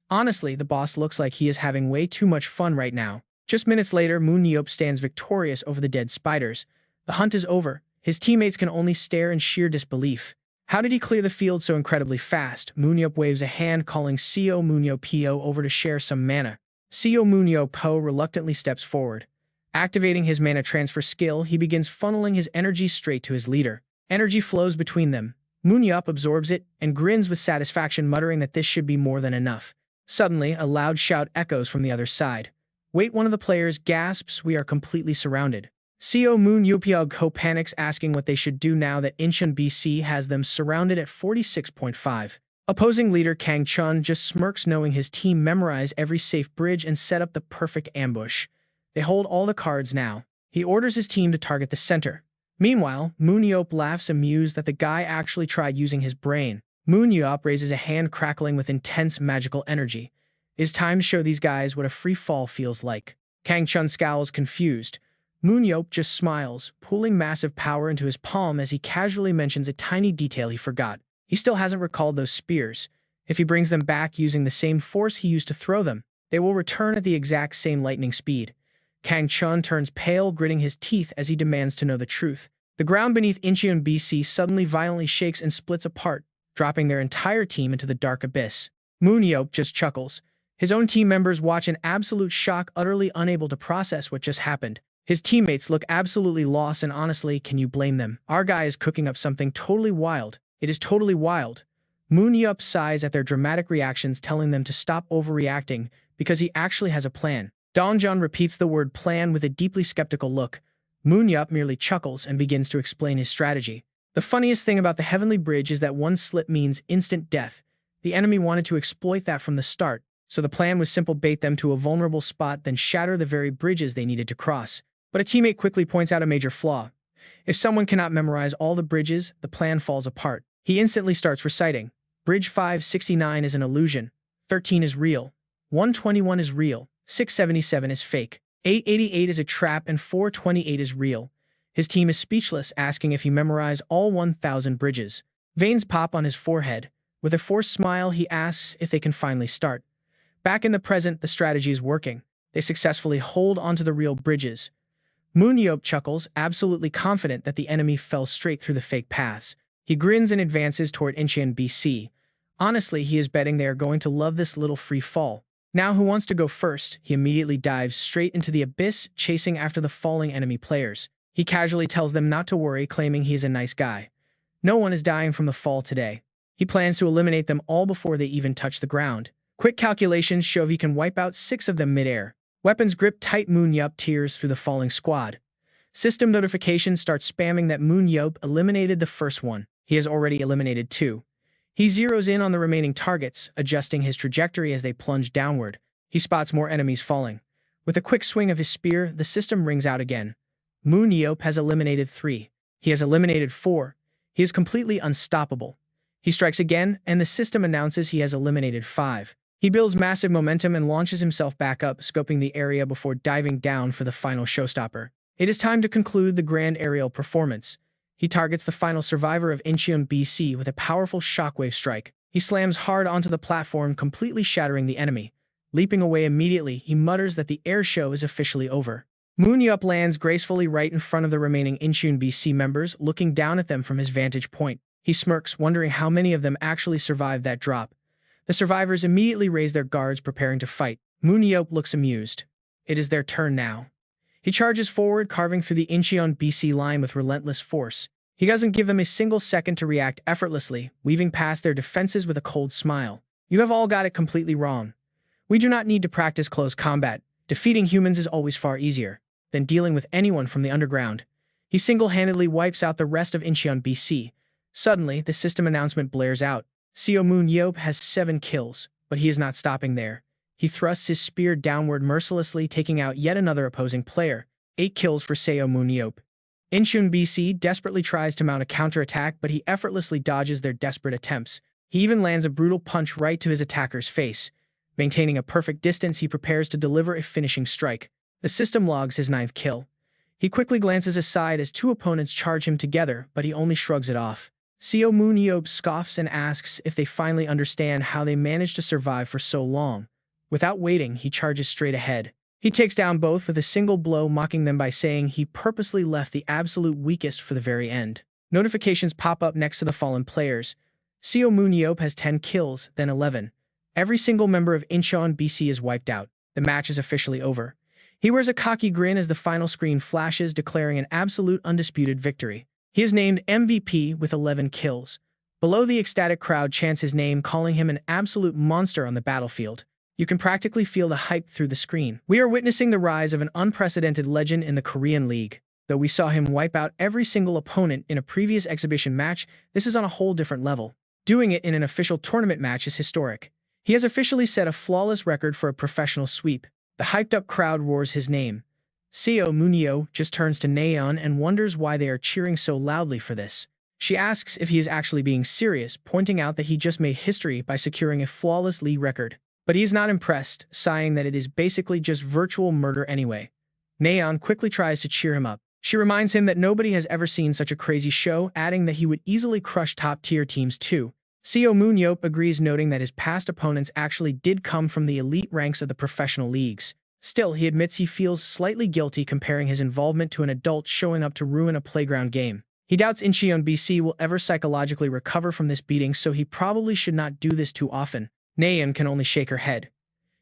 Honestly, the boss looks like he is having way too much fun right now. Just minutes later, Moon-yeop stands victorious over the dead spiders. The hunt is over. His teammates can only stare in sheer disbelief. How did he clear the field so incredibly fast? Moon-yeop waves a hand, calling Seo Moon-yeop over to share some mana. Seo Moon-yeop reluctantly steps forward. Activating his mana transfer skill, he begins funneling his energy straight to his leader. Energy flows between them. Moon-yeop absorbs it and grins with satisfaction, muttering that this should be more than enough. Suddenly, a loud shout echoes from the other side. Wait, one of the players gasps, we are completely surrounded. Seo Moon-yeop panics, asking what they should do now that Incheon BC has them surrounded at 46.5. Opposing leader Kang Chun just smirks, knowing his team memorized every safe bridge and set up the perfect ambush. They hold all the cards now. He orders his team to target the center. Meanwhile, Moon-yeop laughs, amused that the guy actually tried using his brain. Moon-yeop raises a hand, crackling with intense magical energy. It is time to show these guys what a free fall feels like. Kang Chun scowls, confused. Moon-yeop just smiles, pulling massive power into his palm as he casually mentions a tiny detail he forgot. He still hasn't recalled those spears. If he brings them back using the same force he used to throw them, they will return at the exact same lightning speed. Kang Chun turns pale, gritting his teeth as he demands to know the truth. The ground beneath Incheon BC suddenly violently shakes and splits apart, dropping their entire team into the dark abyss. Moon-yeop just chuckles. His own team members watch in absolute shock, utterly unable to process what just happened. His teammates look absolutely lost, and honestly, can you blame them? Our guy is cooking up something totally wild. It is totally wild. Moon-yeop sighs at their dramatic reactions, telling them to stop overreacting because he actually has a plan. Dongjun repeats the word plan with a deeply skeptical look. Moon-yeop merely chuckles and begins to explain his strategy. The funniest thing about the Heavenly Bridge is that one slip means instant death. The enemy wanted to exploit that from the start, so the plan was simple: bait them to a vulnerable spot, then shatter the very bridges they needed to cross. But a teammate quickly points out a major flaw. If someone cannot memorize all the bridges, the plan falls apart. He instantly starts reciting. Bridge 569 is an illusion. 13 is real. 121 is real. 677 is fake. 888 is a trap, and 428 is real. His team is speechless, asking if he memorized all 1,000 bridges. Veins pop on his forehead. With a forced smile, he asks if they can finally start. Back in the present, the strategy is working. They successfully hold onto the real bridges. Moon-yeop chuckles, absolutely confident that the enemy fell straight through the fake paths. He grins and advances toward Incheon BC. Honestly, he is betting they are going to love this little free fall. Now, who wants to go first? He immediately dives straight into the abyss, chasing after the falling enemy players. He casually tells them not to worry, claiming he is a nice guy. No one is dying from the fall today. He plans to eliminate them all before they even touch the ground. Quick calculations show he can wipe out 6 of them mid-air. Weapons grip tight. Moon-yeop tears through the falling squad. System notifications start spamming that Moon-yeop eliminated the first one. He has already eliminated 2. He zeroes in on the remaining targets, adjusting his trajectory as they plunge downward. He spots more enemies falling. With a quick swing of his spear, the system rings out again. Moon-yeop has eliminated 3. He has eliminated 4. He is completely unstoppable. He strikes again, and the system announces he has eliminated 5. He builds massive momentum and launches himself back up, scoping the area before diving down for the final showstopper. It is time to conclude the grand aerial performance. He targets the final survivor of Incheon BC with a powerful shockwave strike. He slams hard onto the platform, completely shattering the enemy. Leaping away immediately, he mutters that the air show is officially over. Moon-yeop lands gracefully right in front of the remaining Incheon BC members, looking down at them from his vantage point. He smirks, wondering how many of them actually survived that drop. The survivors immediately raise their guards, preparing to fight. Moon-yeop looks amused. It is their turn now. He charges forward, carving through the Incheon BC line with relentless force. He doesn't give them a single second to react effortlessly, weaving past their defenses with a cold smile. You have all got it completely wrong. We do not need to practice close combat. Defeating humans is always far easier than dealing with anyone from the underground. He single-handedly wipes out the rest of Incheon BC. Suddenly, the system announcement blares out. Seo Moon-yeop has 7 kills, but he is not stopping there. He thrusts his spear downward mercilessly, taking out yet another opposing player. 8 kills for Seo Moon-yeop. Incheon BC desperately tries to mount a counterattack, but he effortlessly dodges their desperate attempts. He even lands a brutal punch right to his attacker's face. Maintaining a perfect distance, he prepares to deliver a finishing strike. The system logs his 9th kill. He quickly glances aside as 2 opponents charge him together, but he only shrugs it off. Seo Moon-yeop scoffs and asks if they finally understand how they managed to survive for so long. Without waiting, he charges straight ahead. He takes down both with a single blow, mocking them by saying he purposely left the absolute weakest for the very end. Notifications pop up next to the fallen players. Seo Moon-yeop has 10 kills, then 11. Every single member of Incheon BC is wiped out. The match is officially over. He wears a cocky grin as the final screen flashes, declaring an absolute undisputed victory. He is named MVP with 11 kills. Below, the ecstatic crowd chants his name, calling him an absolute monster on the battlefield. You can practically feel the hype through the screen. We are witnessing the rise of an unprecedented legend in the Korean League. Though we saw him wipe out every single opponent in a previous exhibition match, this is on a whole different level. Doing it in an official tournament match is historic. He has officially set a flawless record for a professional sweep. The hyped-up crowd roars his name. Seo Moon-yeop just turns to Nayeon and wonders why they are cheering so loudly for this. She asks if he is actually being serious, pointing out that he just made history by securing a flawless league record. But he is not impressed, sighing that it is basically just virtual murder anyway. Nayeon quickly tries to cheer him up. She reminds him that nobody has ever seen such a crazy show, adding that he would easily crush top-tier teams too. Seo Moon-yeop agrees, noting that his past opponents actually did come from the elite ranks of the professional leagues. Still, he admits he feels slightly guilty comparing his involvement to an adult showing up to ruin a playground game. He doubts Incheon BC will ever psychologically recover from this beating, so he probably should not do this too often. Nayeon can only shake her head.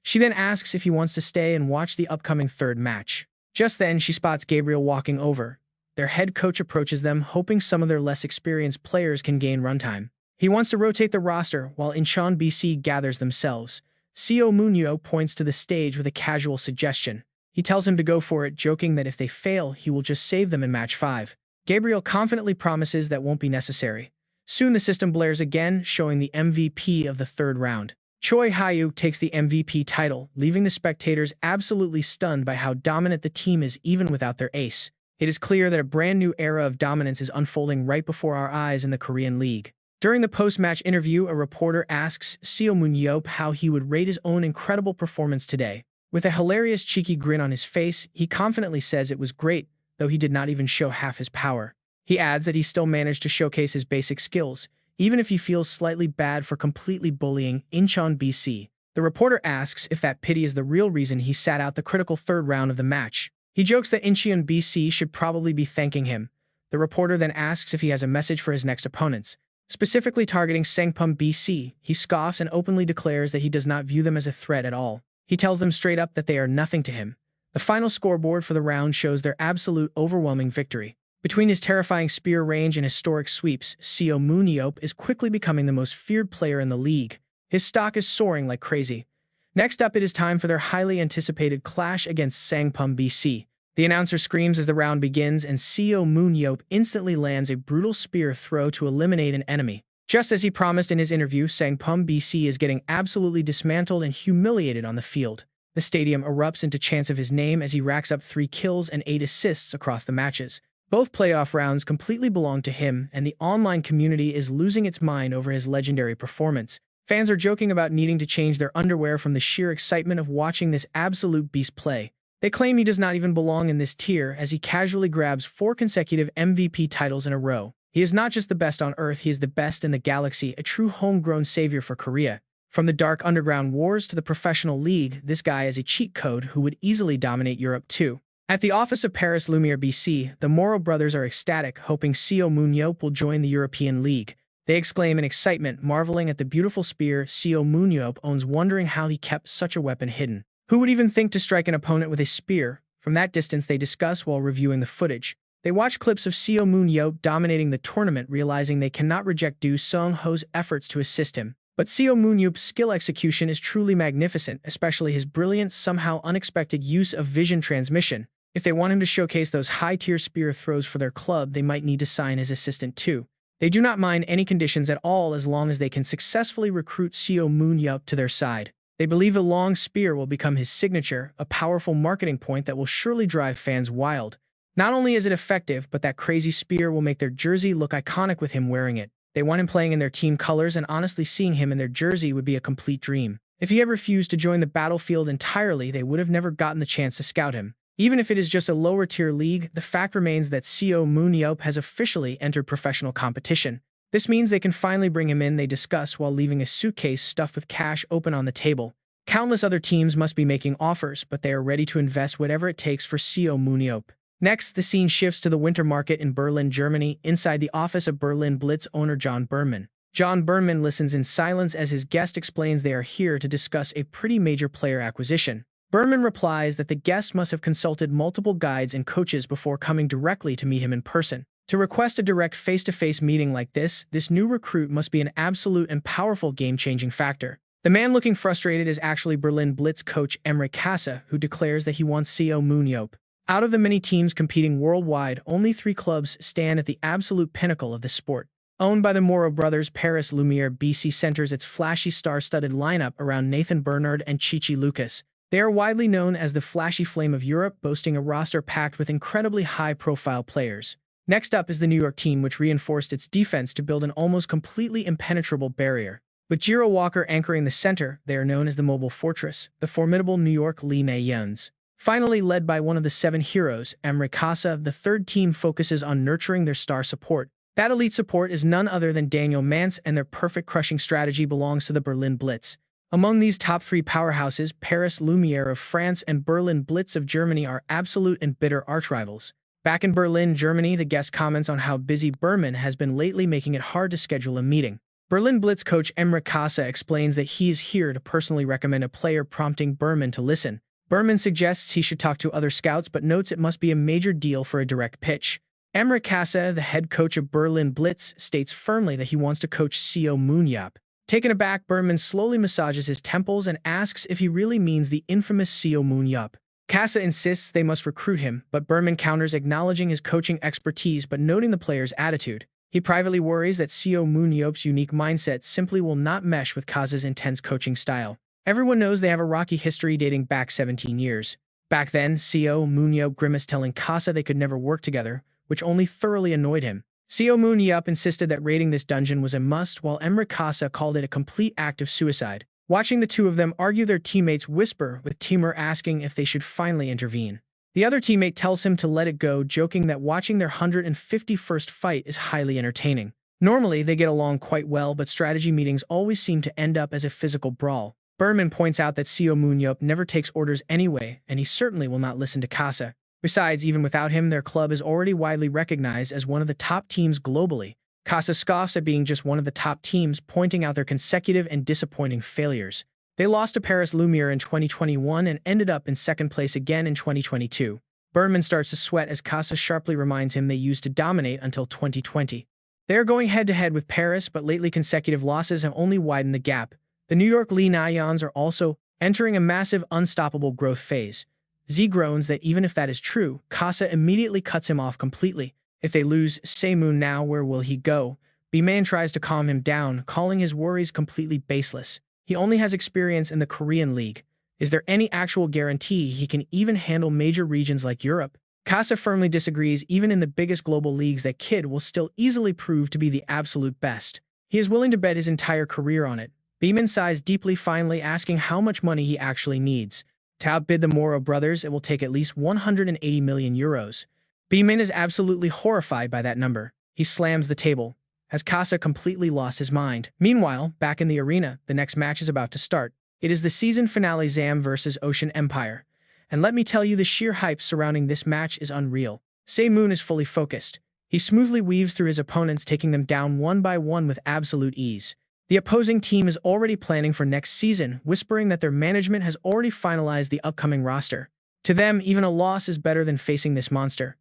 She then asks if he wants to stay and watch the upcoming 3rd match. Just then, she spots Gabriel walking over. Their head coach approaches them, hoping some of their less experienced players can gain runtime. He wants to rotate the roster, while Incheon BC gathers themselves. Seo Moon-yeop points to the stage with a casual suggestion. He tells him to go for it, joking that if they fail, he will just save them in match 5. Gabriel confidently promises that won't be necessary. Soon the system blares again, showing the MVP of the 3rd round. Choi Hyu takes the MVP title, leaving the spectators absolutely stunned by how dominant the team is even without their ace. It is clear that a brand new era of dominance is unfolding right before our eyes in the Korean League. During the post-match interview, a reporter asks Seo Moon-yeop how he would rate his own incredible performance today. With a hilarious cheeky grin on his face, he confidently says it was great, though he did not even show half his power. He adds that he still managed to showcase his basic skills, even if he feels slightly bad for completely bullying Incheon BC. The reporter asks if that pity is the real reason he sat out the critical 3rd round of the match. He jokes that Incheon BC should probably be thanking him. The reporter then asks if he has a message for his next opponents, specifically targeting Sangpum BC. He scoffs and openly declares that he does not view them as a threat at all. He tells them straight up that they are nothing to him. The final scoreboard for the round shows their absolute overwhelming victory. Between his terrifying spear range and historic sweeps, Seo Moon-yeop is quickly becoming the most feared player in the league. His stock is soaring like crazy. Next up, it is time for their highly anticipated clash against Sangpum BC. The announcer screams as the round begins, and Seo Moon-yeop instantly lands a brutal spear throw to eliminate an enemy. Just as he promised in his interview, Sangpum BC is getting absolutely dismantled and humiliated on the field. The stadium erupts into chants of his name as he racks up 3 kills and 8 assists across the matches. Both playoff rounds completely belong to him, and the online community is losing its mind over his legendary performance. Fans are joking about needing to change their underwear from the sheer excitement of watching this absolute beast play. They claim he does not even belong in this tier as he casually grabs 4 consecutive MVP titles in a row. He is not just the best on Earth, he is the best in the galaxy, a true homegrown savior for Korea. From the dark underground wars to the professional league, this guy is a cheat code who would easily dominate Europe too. At the office of Paris Lumiere BC, the Moro brothers are ecstatic, hoping Seo Moon-yeop will join the European League. They exclaim in excitement, marveling at the beautiful spear Seo Moon-yeop owns, wondering how he kept such a weapon hidden. Who would even think to strike an opponent with a spear? From that distance they discuss while reviewing the footage. They watch clips of Seo Moon-yeop dominating the tournament, realizing they cannot reject Do Sung-ho's efforts to assist him. But Seo Moon-yeop's skill execution is truly magnificent, especially his brilliant, somehow unexpected use of vision transmission. If they want him to showcase those high-tier spear throws for their club, they might need to sign his assistant too. They do not mind any conditions at all as long as they can successfully recruit Seo Moon-yeop to their side. They believe the long spear will become his signature, a powerful marketing point that will surely drive fans wild. Not only is it effective, but that crazy spear will make their jersey look iconic with him wearing it. They want him playing in their team colors, and honestly seeing him in their jersey would be a complete dream. If he had refused to join the battlefield entirely, they would have never gotten the chance to scout him. Even if it is just a lower-tier league, the fact remains that Seo Moon-yeop has officially entered professional competition. This means they can finally bring him in, they discuss while leaving a suitcase stuffed with cash open on the table. Countless other teams must be making offers, but they are ready to invest whatever it takes for Seo Moon-yeop. Next, the scene shifts to the winter market in Berlin, Germany, inside the office of Berlin Blitz owner John Berman. John Berman listens in silence as his guest explains they are here to discuss a pretty major player acquisition. Berman replies that the guest must have consulted multiple guides and coaches before coming directly to meet him in person. To request a direct face-to-face meeting like this new recruit must be an absolute and powerful game-changing factor. The man looking frustrated is actually Berlin Blitz coach Emre Kasa, who declares that he wants Seo Moon-yeop. Out of the many teams competing worldwide, only 3 clubs stand at the absolute pinnacle of the sport. Owned by the Moro brothers, Paris Lumiere BC centers its flashy star-studded lineup around Nathan Bernard and Chichi Lucas. They are widely known as the flashy flame of Europe, boasting a roster packed with incredibly high-profile players. Next up is the New York team, which reinforced its defense to build an almost completely impenetrable barrier. With Jiro Walker anchoring the center, they are known as the Mobile Fortress, the formidable New York Lee Na-yeons. Finally, led by one of the 7 heroes, Emre Kasa, the third team focuses on nurturing their star support. That elite support is none other than Daniel Mance, and their perfect crushing strategy belongs to the Berlin Blitz. Among these top 3 powerhouses, Paris Lumiere of France and Berlin Blitz of Germany are absolute and bitter archrivals. Back in Berlin, Germany, the guest comments on how busy Berman has been lately, making it hard to schedule a meeting. Berlin Blitz coach Emre Kasa explains that he is here to personally recommend a player, prompting Berman to listen. Berman suggests he should talk to other scouts, but notes it must be a major deal for a direct pitch. Emre Kasa, the head coach of Berlin Blitz, states firmly that he wants to coach Seo Moon-yeop. Taken aback, Berman slowly massages his temples and asks if he really means the infamous Seo Moon-yeop. Kasa insists they must recruit him, but Berman counters, acknowledging his coaching expertise but noting the player's attitude. He privately worries that Seo Moon-yeop's unique mindset simply will not mesh with Kasa's intense coaching style. Everyone knows they have a rocky history dating back 17 years. Back then, Seo Moon-yeop grimaced, telling Kasa they could never work together, which only thoroughly annoyed him. Seo Moon-yeop insisted that raiding this dungeon was a must, while Emre Kasa called it a complete act of suicide. Watching the two of them argue, their teammates whisper, with Timur asking if they should finally intervene. The other teammate tells him to let it go, joking that watching their 151st fight is highly entertaining. Normally, they get along quite well, but strategy meetings always seem to end up as a physical brawl. Berman points out that Seo Moon-yeop never takes orders anyway, and he certainly will not listen to Kasa. Besides, even without him, their club is already widely recognized as one of the top teams globally. Kasa scoffs at being just one of the top teams, pointing out their consecutive and disappointing failures. They lost to Paris Lumiere in 2021 and ended up in second place again in 2022. Berman starts to sweat as Kasa sharply reminds him they used to dominate until 2020. They are going head-to-head with Paris, but lately consecutive losses have only widened the gap. The New York Lee Na-yeons are also entering a massive, unstoppable growth phase. Z groans that even if that is true, Casa immediately cuts him off completely. If they lose Seo Moon now, where will he go? B-Man tries to calm him down, calling his worries completely baseless. He only has experience in the Korean League. Is there any actual guarantee he can even handle major regions like Europe? Casa firmly disagrees. Even in the biggest global leagues, that kid will still easily prove to be the absolute best. He is willing to bet his entire career on it. Beeman sighs deeply, finally asking how much money he actually needs. To outbid the Moro brothers, it will take at least 180 million euros. Beeman is absolutely horrified by that number. He slams the table. Has Casa completely lost his mind? Meanwhile, back in the arena, the next match is about to start. It is the season finale, ZAM versus Ocean Empire. And let me tell you, the sheer hype surrounding this match is unreal. Seo Moon is fully focused. He smoothly weaves through his opponents, taking them down one by one with absolute ease. The opposing team is already planning for next season, whispering that their management has already finalized the upcoming roster. To them, even a loss is better than facing this monster.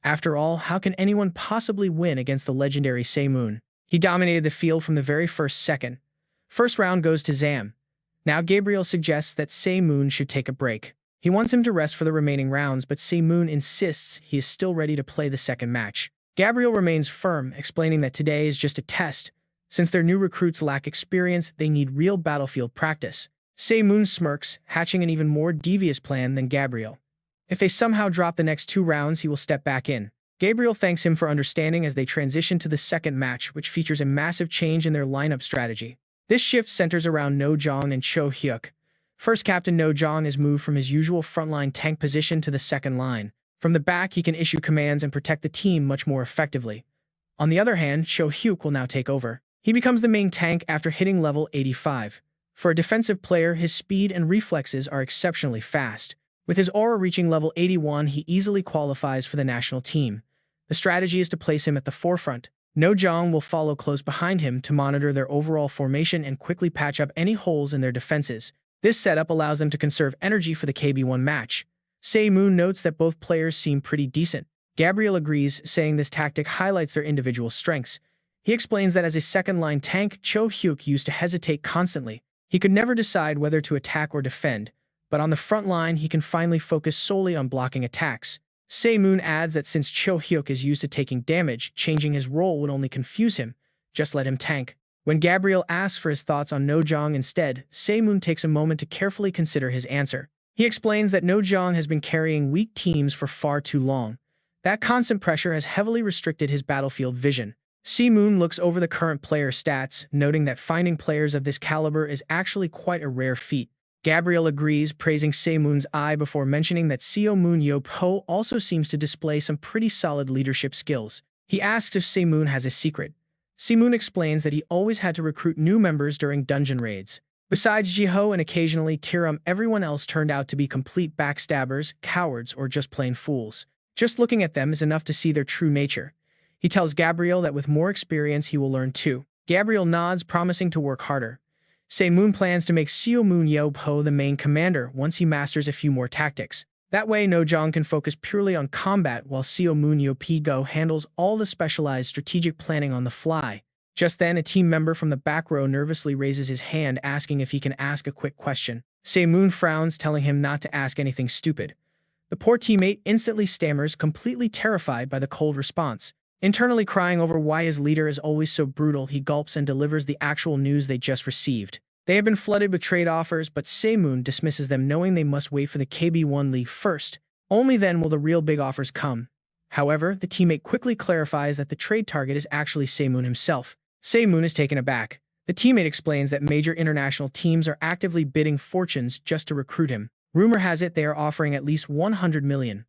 After all, how can anyone possibly win against the legendary Seo Moon? He dominated the field from the very first second. First round goes to ZAM. Now Gabriel suggests that Seo Moon should take a break. He wants him to rest for the remaining rounds, but Seo Moon insists he is still ready to play the second match. Gabriel remains firm, explaining that today is just a test. Since their new recruits lack experience, they need real battlefield practice. Seo Moon smirks, hatching an even more devious plan than Gabriel. If they somehow drop the next 2 rounds, he will step back in. Gabriel thanks him for understanding as they transition to the second match, which features a massive change in their lineup strategy. This shift centers around No Jong and Cho Hyuk. First, Captain No Jong is moved from his usual frontline tank position to the second line. From the back, he can issue commands and protect the team much more effectively. On the other hand, Cho Hyuk will now take over. He becomes the main tank after hitting level 85. For a defensive player, his speed and reflexes are exceptionally fast. With his aura reaching level 81, he easily qualifies for the national team. The strategy is to place him at the forefront. No Jong will follow close behind him to monitor their overall formation and quickly patch up any holes in their defenses. This setup allows them to conserve energy for the KB1 match. Seo Moon notes that both players seem pretty decent. Gabriel agrees, saying this tactic highlights their individual strengths. He explains that as a second-line tank, Cho Hyuk used to hesitate constantly. He could never decide whether to attack or defend, but on the front line, he can finally focus solely on blocking attacks. Seo Moon adds that since Cho Hyuk is used to taking damage, changing his role would only confuse him. Just let him tank. When Gabriel asks for his thoughts on No Jong instead, Seo Moon takes a moment to carefully consider his answer. He explains that No Jong has been carrying weak teams for far too long. That constant pressure has heavily restricted his battlefield vision. Seo Moon looks over the current player stats, noting that finding players of this caliber is actually quite a rare feat. Gabriel agrees, praising Seo Moon's eye before mentioning that Seo Moon-yeop also seems to display some pretty solid leadership skills. He asks if Seo Moon has a secret. Seo Moon explains that he always had to recruit new members during dungeon raids. Besides Jiho and occasionally Tiram, everyone else turned out to be complete backstabbers, cowards, or just plain fools. Just looking at them is enough to see their true nature. He tells Gabriel that with more experience he will learn too. Gabriel nods, promising to work harder. Seo Moon plans to make Seo Moon-yeop the main commander once he masters a few more tactics. That way, No Jong can focus purely on combat while Seo Moon-yeop handles all the specialized strategic planning on the fly. Just then, a team member from the back row nervously raises his hand, asking if he can ask a quick question. Seo Moon frowns, telling him not to ask anything stupid. The poor teammate instantly stammers, completely terrified by the cold response. Internally crying over why his leader is always so brutal, he gulps and delivers the actual news they just received. They have been flooded with trade offers, but Seo Moon dismisses them, knowing they must wait for the KB1 League first. Only then will the real big offers come. However, the teammate quickly clarifies that the trade target is actually Seo Moon himself. Seo Moon is taken aback. The teammate explains that major international teams are actively bidding fortunes just to recruit him. Rumor has it they are offering at least 100 million.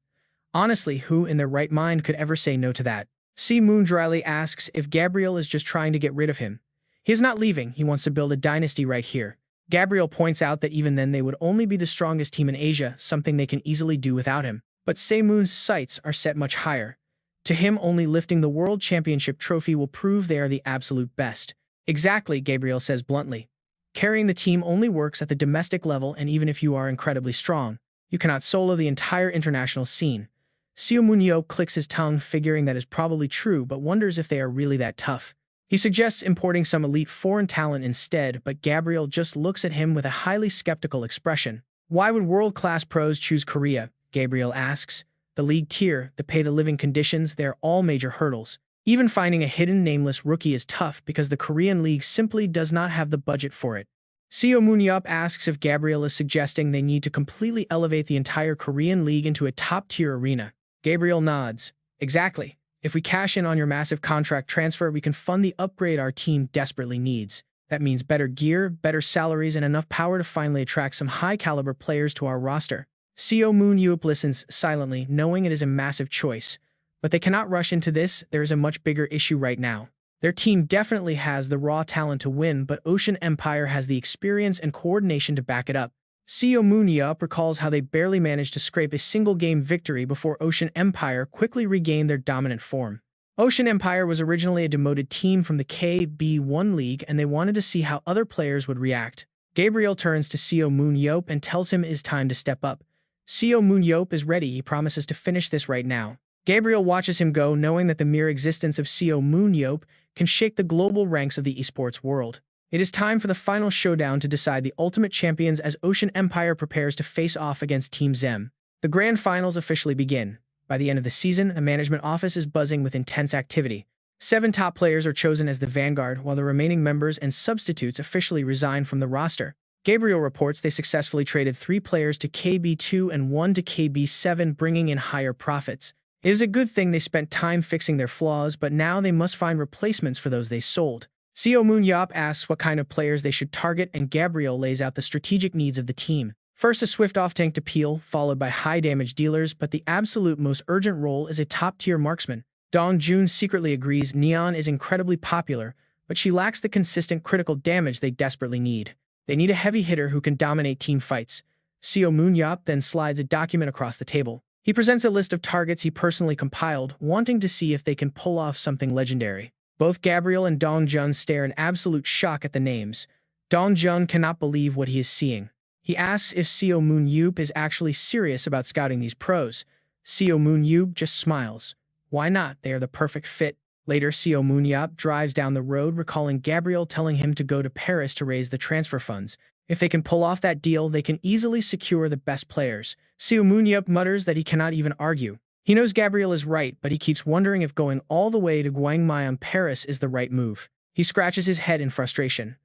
Honestly, who in their right mind could ever say no to that? Seo Moon dryly asks if Gabriel is just trying to get rid of him. He is not leaving, he wants to build a dynasty right here. Gabriel points out that even then they would only be the strongest team in Asia, something they can easily do without him. But Seo Moon's sights are set much higher. To him, only lifting the World Championship trophy will prove they are the absolute best. Exactly, Gabriel says bluntly. Carrying the team only works at the domestic level, and even if you are incredibly strong, you cannot solo the entire international scene. Seo Moon-yeop clicks his tongue, figuring that is probably true, but wonders if they are really that tough. He suggests importing some elite foreign talent instead, but Gabriel just looks at him with a highly skeptical expression. Why would world-class pros choose Korea? Gabriel asks. The league tier, the pay-the-living conditions, they're all major hurdles. Even finding a hidden nameless rookie is tough because the Korean league simply does not have the budget for it. Seo Moon-yeop asks if Gabriel is suggesting they need to completely elevate the entire Korean league into a top-tier arena. Gabriel nods. Exactly. If we cash in on your massive contract transfer, we can fund the upgrade our team desperately needs. That means better gear, better salaries, and enough power to finally attract some high-caliber players to our roster. Seo Moon-yeop listens silently, knowing it is a massive choice. But they cannot rush into this. There is a much bigger issue right now. Their team definitely has the raw talent to win, but Ocean Empire has the experience and coordination to back it up. Seo Moon-yeop recalls how they barely managed to scrape a single-game victory before Ocean Empire quickly regained their dominant form. Ocean Empire was originally a demoted team from the KB1 League, and they wanted to see how other players would react. Gabriel turns to Seo Moon-yeop and tells him it is time to step up. Seo Moon-yeop is ready. He promises to finish this right now. Gabriel watches him go, knowing that the mere existence of Seo Moon-yeop can shake the global ranks of the esports world. It is time for the final showdown to decide the ultimate champions as Ocean Empire prepares to face off against Team Zem. The grand finals officially begin. By the end of the season, the management office is buzzing with intense activity. 7 top players are chosen as the vanguard, while the remaining members and substitutes officially resign from the roster. Gabriel reports they successfully traded 3 players to KB2 and 1 to KB7, bringing in higher profits. It is a good thing they spent time fixing their flaws, but now they must find replacements for those they sold. Seo Moon-yeop asks what kind of players they should target, and Gabriel lays out the strategic needs of the team. First, a swift off-tank to peel, followed by high-damage dealers, but the absolute most urgent role is a top-tier marksman. Dong-jun secretly agrees Neon is incredibly popular, but she lacks the consistent critical damage they desperately need. They need a heavy hitter who can dominate team fights. Seo Moon-yeop then slides a document across the table. He presents a list of targets he personally compiled, wanting to see if they can pull off something legendary. Both Gabriel and Dong-jun stare in absolute shock at the names. Dong-jun cannot believe what he is seeing. He asks if Seo Moon-yeop is actually serious about scouting these pros. Seo Moon-yeop just smiles. Why not? They are the perfect fit. Later, Seo Moon-yeop drives down the road, recalling Gabriel telling him to go to Paris to raise the transfer funds. If they can pull off that deal, they can easily secure the best players. Seo Moon-yeop mutters that he cannot even argue. He knows Gabriel is right, but he keeps wondering if going all the way to Gwanghwaeon Paris is the right move. He scratches his head in frustration.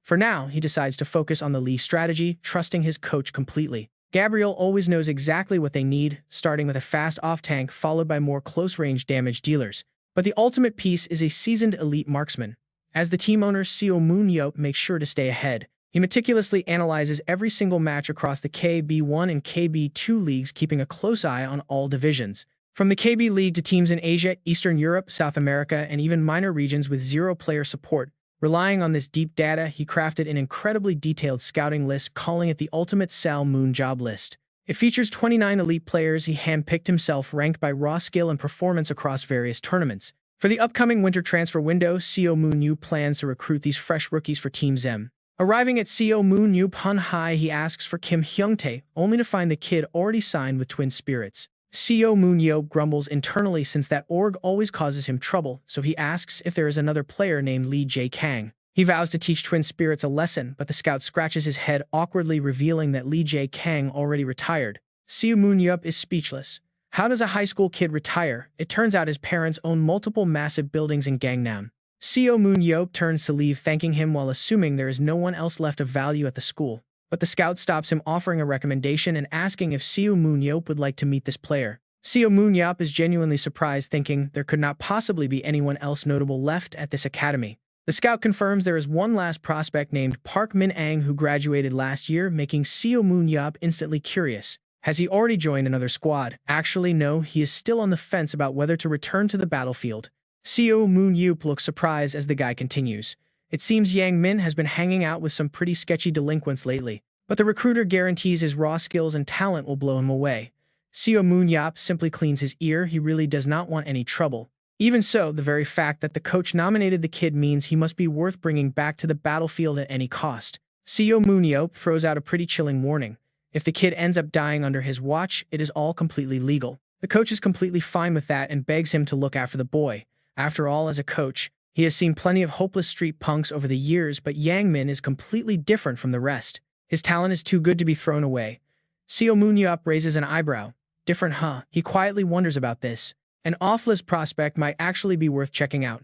For now, he decides to focus on the Lee strategy, trusting his coach completely. Gabriel always knows exactly what they need, starting with a fast off-tank followed by more close-range damage dealers. But the ultimate piece is a seasoned elite marksman. As the team owner, Seo Moon-yeop makes sure to stay ahead. He meticulously analyzes every single match across the KB1 and KB2 leagues, keeping a close eye on all divisions. From the KB League to teams in Asia, Eastern Europe, South America, and even minor regions with 0 player support. Relying on this deep data, he crafted an incredibly detailed scouting list, calling it the ultimate Seo Moon job list. It features 29 elite players he handpicked himself, ranked by raw skill and performance across various tournaments. For the upcoming winter transfer window, Seo Moon-yeop plans to recruit these fresh rookies for Team Zem. Arriving at Seo Moon-yeop High, he asks for Kim Hyung-tae, only to find the kid already signed with Twin Spirits. Seo Moon-yeop grumbles internally since that org always causes him trouble, so he asks if there is another player named Lee Jae-kang. He vows to teach Twin Spirits a lesson, but the scout scratches his head, awkwardly revealing that Lee Jae-kang already retired. Seo Moon-yeop is speechless. How does a high school kid retire? It turns out his parents own multiple massive buildings in Gangnam. Seo Moon-yeop turns to leave, thanking him while assuming there is no one else left of value at the school. But the scout stops him, offering a recommendation and asking if Seo Moon-yeop would like to meet this player. Seo Moon-yeop is genuinely surprised, thinking there could not possibly be anyone else notable left at this academy. The scout confirms there is one last prospect named Park Min-ang who graduated last year, making Seo Moon-yeop instantly curious. Has he already joined another squad? Actually, no, he is still on the fence about whether to return to the battlefield. Seo Moon-yeop looks surprised as the guy continues. It seems Yang Min has been hanging out with some pretty sketchy delinquents lately, but the recruiter guarantees his raw skills and talent will blow him away. Seo Moon-yeop simply cleans his ear. He really does not want any trouble. Even so, the very fact that the coach nominated the kid means he must be worth bringing back to the battlefield at any cost. Seo Moon-yeop throws out a pretty chilling warning. If the kid ends up dying under his watch, it is all completely legal. The coach is completely fine with that and begs him to look after the boy. After all, as a coach, he has seen plenty of hopeless street punks over the years, but Yang Min is completely different from the rest. His talent is too good to be thrown away. Seo Moon-yeop raises an eyebrow. Different, huh? He quietly wonders about this. An off-list prospect might actually be worth checking out.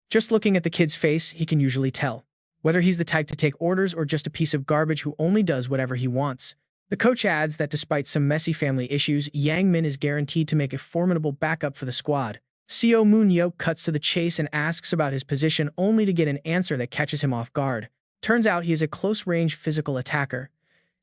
Just looking at the kid's face, he can usually tell whether he's the type to take orders or just a piece of garbage who only does whatever he wants. The coach adds that despite some messy family issues, Yang Min is guaranteed to make a formidable backup for the squad. Seo Moon-yeop cuts to the chase and asks about his position only to get an answer that catches him off guard. Turns out he is a close-range physical attacker.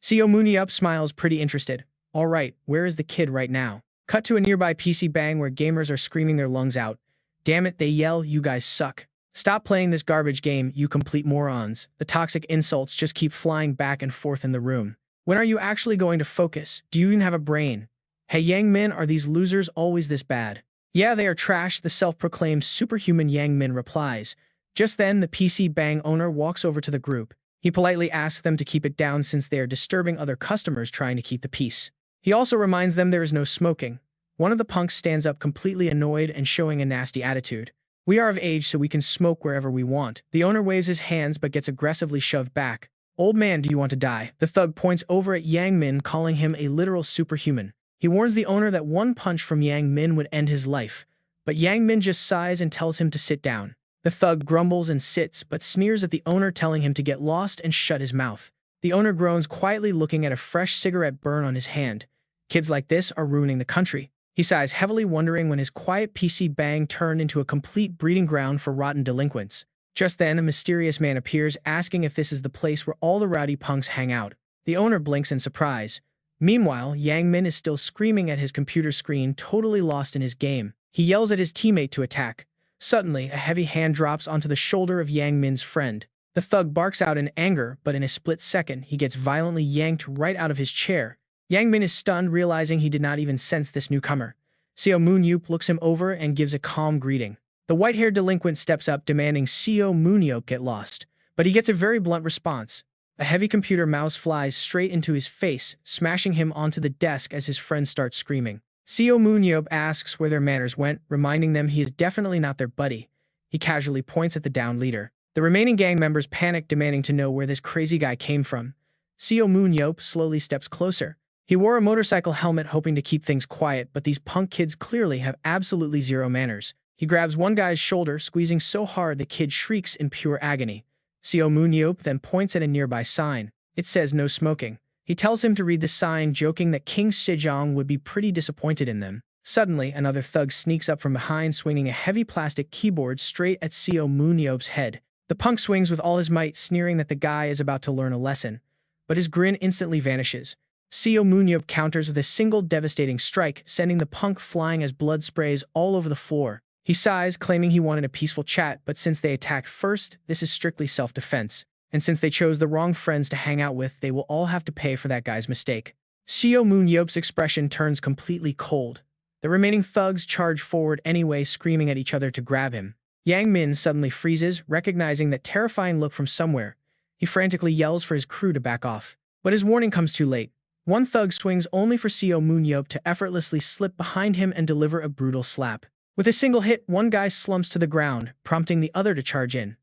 Seo Moon-yeop smiles pretty interested. Alright, where is the kid right now? Cut to a nearby PC bang where gamers are screaming their lungs out. Damn it, they yell, you guys suck. Stop playing this garbage game, you complete morons. The toxic insults just keep flying back and forth in the room. When are you actually going to focus? Do you even have a brain? Hey Yang Min, are these losers always this bad? Yeah, they are trash, the self-proclaimed superhuman Yang Min replies. Just then, the PC Bang owner walks over to the group. He politely asks them to keep it down since they are disturbing other customers trying to keep the peace. He also reminds them there is no smoking. One of the punks stands up completely annoyed and showing a nasty attitude. We are of age so we can smoke wherever we want. The owner waves his hands but gets aggressively shoved back. Old man, do you want to die? The thug points over at Yang Min, calling him a literal superhuman. He warns the owner that one punch from Yang Min would end his life, but Yang Min just sighs and tells him to sit down. The thug grumbles and sits, but sneers at the owner, telling him to get lost and shut his mouth. The owner groans quietly, looking at a fresh cigarette burn on his hand. Kids like this are ruining the country. He sighs heavily, wondering when his quiet PC Bang turned into a complete breeding ground for rotten delinquents. Just then, a mysterious man appears, asking if this is the place where all the rowdy punks hang out. The owner blinks in surprise. Meanwhile, Yang Min is still screaming at his computer screen, totally lost in his game. He yells at his teammate to attack. Suddenly, a heavy hand drops onto the shoulder of Yang Min's friend. The thug barks out in anger, but in a split second, he gets violently yanked right out of his chair. Yang Min is stunned, realizing he did not even sense this newcomer. Seo Moon-yeop looks him over and gives a calm greeting. The white-haired delinquent steps up, demanding Seo Moon-yeop get lost, but he gets a very blunt response. A heavy computer mouse flies straight into his face, smashing him onto the desk as his friend starts screaming. Seo Moon-yeop asks where their manners went, reminding them he is definitely not their buddy. He casually points at the downed leader. The remaining gang members panic, demanding to know where this crazy guy came from. Seo Moon-yeop slowly steps closer. He wore a motorcycle helmet, hoping to keep things quiet, but these punk kids clearly have absolutely zero manners. He grabs one guy's shoulder, squeezing so hard the kid shrieks in pure agony. Seo Moon-yeop then points at a nearby sign. It says no smoking. He tells him to read the sign, joking that King Sejong would be pretty disappointed in them. Suddenly, another thug sneaks up from behind, swinging a heavy plastic keyboard straight at Seo Moon-yeop's head. The punk swings with all his might, sneering that the guy is about to learn a lesson. But his grin instantly vanishes. Seo Moon-yeop counters with a single devastating strike, sending the punk flying as blood sprays all over the floor. He sighs, claiming he wanted a peaceful chat, but since they attacked first, this is strictly self-defense. And since they chose the wrong friends to hang out with, they will all have to pay for that guy's mistake. Seo Moon-yeop's expression turns completely cold. The remaining thugs charge forward anyway, screaming at each other to grab him. Yang Min suddenly freezes, recognizing that terrifying look from somewhere. He frantically yells for his crew to back off. But his warning comes too late. One thug swings only for Seo Moon-yeop to effortlessly slip behind him and deliver a brutal slap. With a single hit, one guy slumps to the ground, prompting the other to charge in.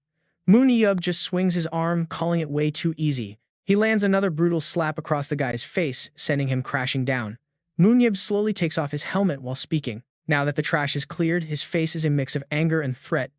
Moon-yeop just swings his arm, calling it way too easy. He lands another brutal slap across the guy's face, sending him crashing down. Moon-yeop slowly takes off his helmet while speaking. Now that the trash is cleared, his face is a mix of anger and threat.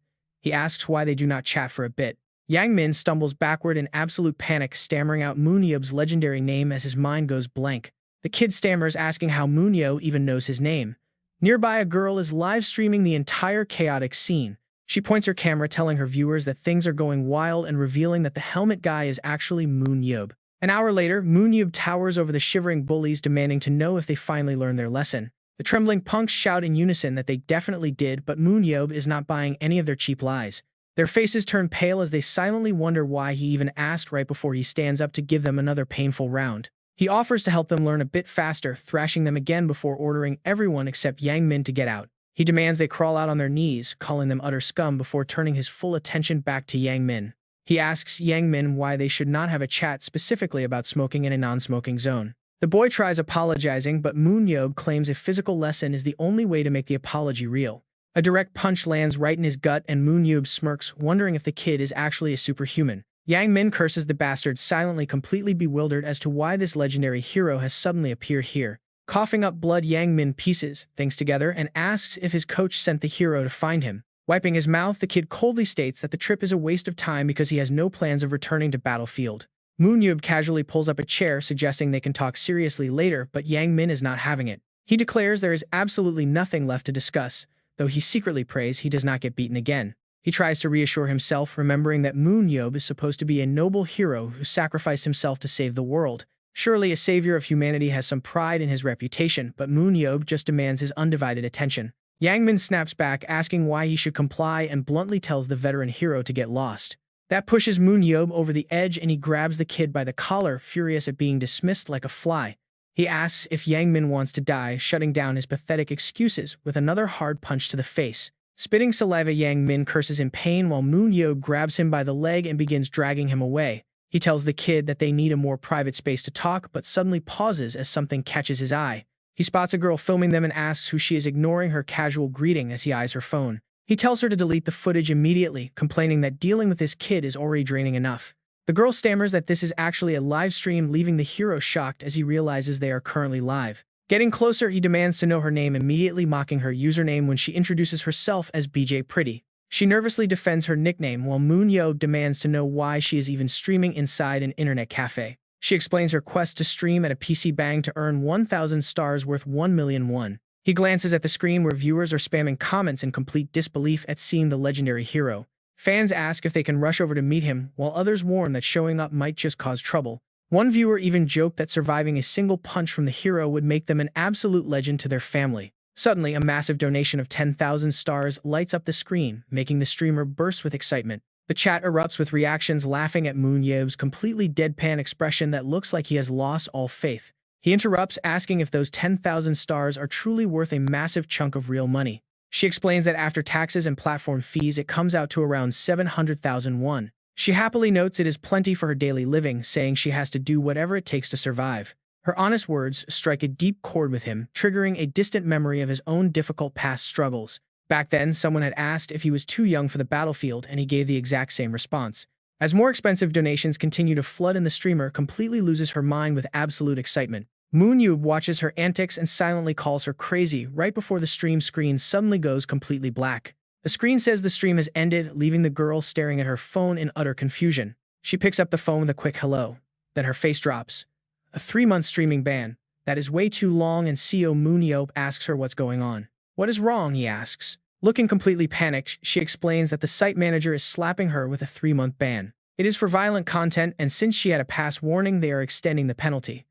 He asks why they do not chat for a bit. Yang Min stumbles backward in absolute panic, stammering out Moon-yeop's legendary name as his mind goes blank. The kid stammers, asking how Moon-yeop even knows his name. Nearby, a girl is live-streaming the entire chaotic scene. She points her camera, telling her viewers that things are going wild and revealing that the helmet guy is actually Moon-yeop. An hour later, Moon-yeop towers over the shivering bullies, demanding to know if they finally learned their lesson. The trembling punks shout in unison that they definitely did, but Moon-yeop is not buying any of their cheap lies. Their faces turn pale as they silently wonder why he even asked right before he stands up to give them another painful round. He offers to help them learn a bit faster, thrashing them again before ordering everyone except Yang Min to get out. He demands they crawl out on their knees, calling them utter scum before turning his full attention back to Yang Min. He asks Yang Min why they should not have a chat specifically about smoking in a non-smoking zone. The boy tries apologizing, but Moon-yeop claims a physical lesson is the only way to make the apology real. A direct punch lands right in his gut, and Moon-yeop smirks, wondering if the kid is actually a superhuman. Yang Min curses the bastard silently, completely bewildered as to why this legendary hero has suddenly appeared here. Coughing up blood, Yang Min pieces things together and asks if his coach sent the hero to find him. Wiping his mouth, the kid coldly states that the trip is a waste of time because he has no plans of returning to Battlefield. Moon-yeop casually pulls up a chair, suggesting they can talk seriously later, but Yang Min is not having it. He declares there is absolutely nothing left to discuss, though he secretly prays he does not get beaten again. He tries to reassure himself, remembering that Moon-yeop is supposed to be a noble hero who sacrificed himself to save the world. Surely a savior of humanity has some pride in his reputation, but Moon-yeop just demands his undivided attention. Yang Min snaps back, asking why he should comply, and bluntly tells the veteran hero to get lost. That pushes Moon-yeop over the edge, and he grabs the kid by the collar, furious at being dismissed like a fly. He asks if Yang Min wants to die, shutting down his pathetic excuses with another hard punch to the face. Spitting saliva, Yang Min curses in pain while Moon-yeop grabs him by the leg and begins dragging him away. He tells the kid that they need a more private space to talk, but suddenly pauses as something catches his eye. He spots a girl filming them and asks who she is, ignoring her casual greeting as he eyes her phone. He tells her to delete the footage immediately, complaining that dealing with this kid is already draining enough. The girl stammers that this is actually a live stream, leaving the hero shocked as he realizes they are currently live. Getting closer, he demands to know her name, immediately mocking her username when she introduces herself as BJ Pretty. She nervously defends her nickname while Moon-yeop demands to know why she is even streaming inside an internet cafe. She explains her quest to stream at a PC Bang to earn 1,000 stars worth 1 million won. He glances at the screen where viewers are spamming comments in complete disbelief at seeing the legendary hero. Fans ask if they can rush over to meet him, while others warn that showing up might just cause trouble. One viewer even joked that surviving a single punch from the hero would make them an absolute legend to their family. Suddenly, a massive donation of 10,000 stars lights up the screen, making the streamer burst with excitement. The chat erupts with reactions, laughing at Moon-yeop's completely deadpan expression that looks like he has lost all faith. He interrupts, asking if those 10,000 stars are truly worth a massive chunk of real money. She explains that after taxes and platform fees, it comes out to around 700,000 won. She happily notes it is plenty for her daily living, saying she has to do whatever it takes to survive. Her honest words strike a deep chord with him, triggering a distant memory of his own difficult past struggles. Back then, someone had asked if he was too young for the battlefield, and he gave the exact same response. As more expensive donations continue to flood in, the streamer completely loses her mind with absolute excitement. Moon-yeop watches her antics and silently calls her crazy right before the stream screen suddenly goes completely black. The screen says the stream has ended, leaving the girl staring at her phone in utter confusion. She picks up the phone with a quick hello. Then her face drops. A 3-month streaming ban. That is way too long, and Seo Moon-yeop asks her what's going on. What is wrong, he asks. Looking completely panicked, she explains that the site manager is slapping her with a 3-month ban. It is for violent content, and since she had a past warning, they are extending the penalty.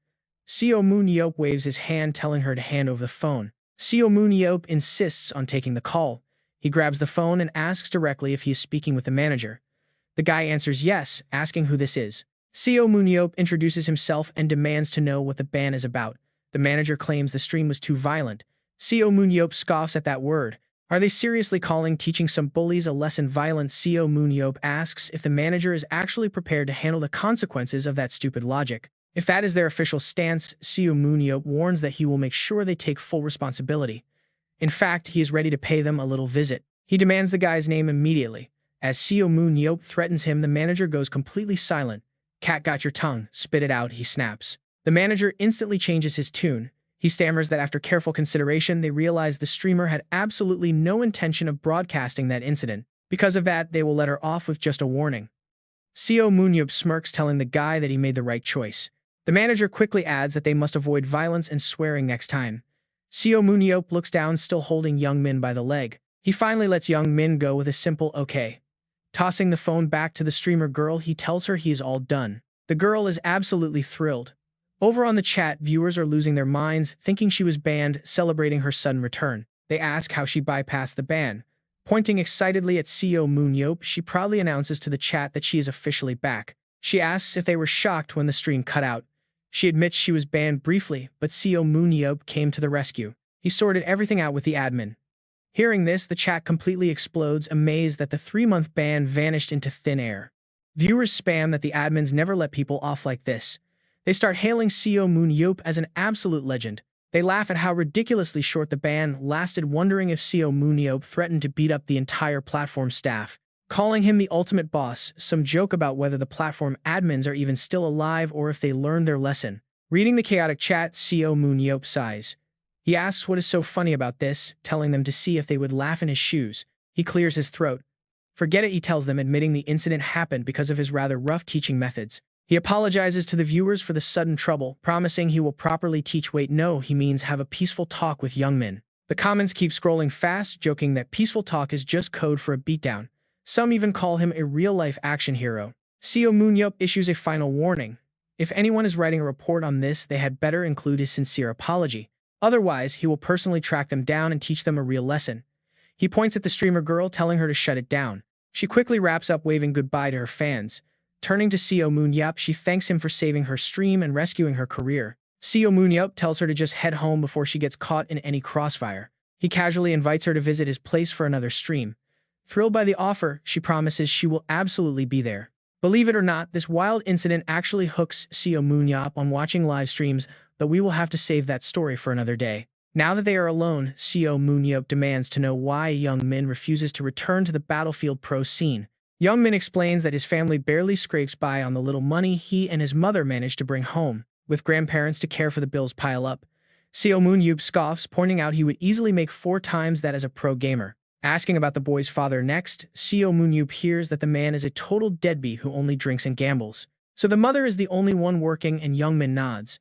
Seo Moon-yeop waves his hand, telling her to hand over the phone. Seo Moon-yeop insists on taking the call. He grabs the phone and asks directly if he is speaking with the manager. The guy answers yes, asking who this is. Seo Moon-yeop introduces himself and demands to know what the ban is about. The manager claims the stream was too violent. Seo Moon-yeop scoffs at that word. Are they seriously teaching some bullies a lesson? Violent. Seo Moon-yeop asks if the manager is actually prepared to handle the consequences of that stupid logic. If that is their official stance, Seo Moon-yeop warns that he will make sure they take full responsibility. In fact, he is ready to pay them a little visit. He demands the guy's name immediately. As Seo Moon-yeop threatens him, the manager goes completely silent. Cat got your tongue, spit it out, he snaps. The manager instantly changes his tune. He stammers that after careful consideration, they realize the streamer had absolutely no intention of broadcasting that incident. Because of that, they will let her off with just a warning. Seo Moon-yeop smirks, telling the guy that he made the right choice. The manager quickly adds that they must avoid violence and swearing next time. Seo Moon-yeop looks down, still holding Young Min by the leg. He finally lets Young Min go with a simple okay. Tossing the phone back to the streamer girl, he tells her he is all done. The girl is absolutely thrilled. Over on the chat, viewers are losing their minds, thinking she was banned, celebrating her sudden return. They ask how she bypassed the ban. Pointing excitedly at Seo Moon-yeop, she proudly announces to the chat that she is officially back. She asks if they were shocked when the stream cut out. She admits she was banned briefly, but Seo Moon-yeop came to the rescue. He sorted everything out with the admin. Hearing this, the chat completely explodes, amazed that the 3-month ban vanished into thin air. Viewers spam that the admins never let people off like this. They start hailing Seo Moon-yeop as an absolute legend. They laugh at how ridiculously short the ban lasted, wondering if Seo Moon-yeop threatened to beat up the entire platform staff. Calling him the ultimate boss, some joke about whether the platform admins are even still alive or if they learned their lesson. Reading the chaotic chat, Seo Moon-yeop sighs. He asks what is so funny about this, telling them to see if they would laugh in his shoes. He clears his throat. Forget it, he tells them, admitting the incident happened because of his rather rough teaching methods. He apologizes to the viewers for the sudden trouble, promising he will properly teach. Wait, no, he means have a peaceful talk with Youngmin. The comments keep scrolling fast, joking that peaceful talk is just code for a beatdown. Some even call him a real-life action hero. Seo Moon-yeop issues a final warning. If anyone is writing a report on this, they had better include his sincere apology. Otherwise, he will personally track them down and teach them a real lesson. He points at the streamer girl, telling her to shut it down. She quickly wraps up, waving goodbye to her fans. Turning to Seo Moon-yeop, she thanks him for saving her stream and rescuing her career. Seo Moon-yeop tells her to just head home before she gets caught in any crossfire. He casually invites her to visit his place for another stream. Thrilled by the offer, she promises she will absolutely be there. Believe it or not, this wild incident actually hooks Seo Moon-yeop on watching live streams, though we will have to save that story for another day. Now that they are alone, Seo Moon-yeop demands to know why Youngmin refuses to return to the Battlefield Pro scene. Youngmin explains that his family barely scrapes by on the little money he and his mother manage to bring home, with grandparents to care for the bills pile up. Seo Moon-yeop scoffs, pointing out he would easily make 4 times that as a pro gamer. Asking about the boy's father next, Seo Moon-yeop hears that the man is a total deadbeat who only drinks and gambles. So the mother is the only one working, and Youngmin nods.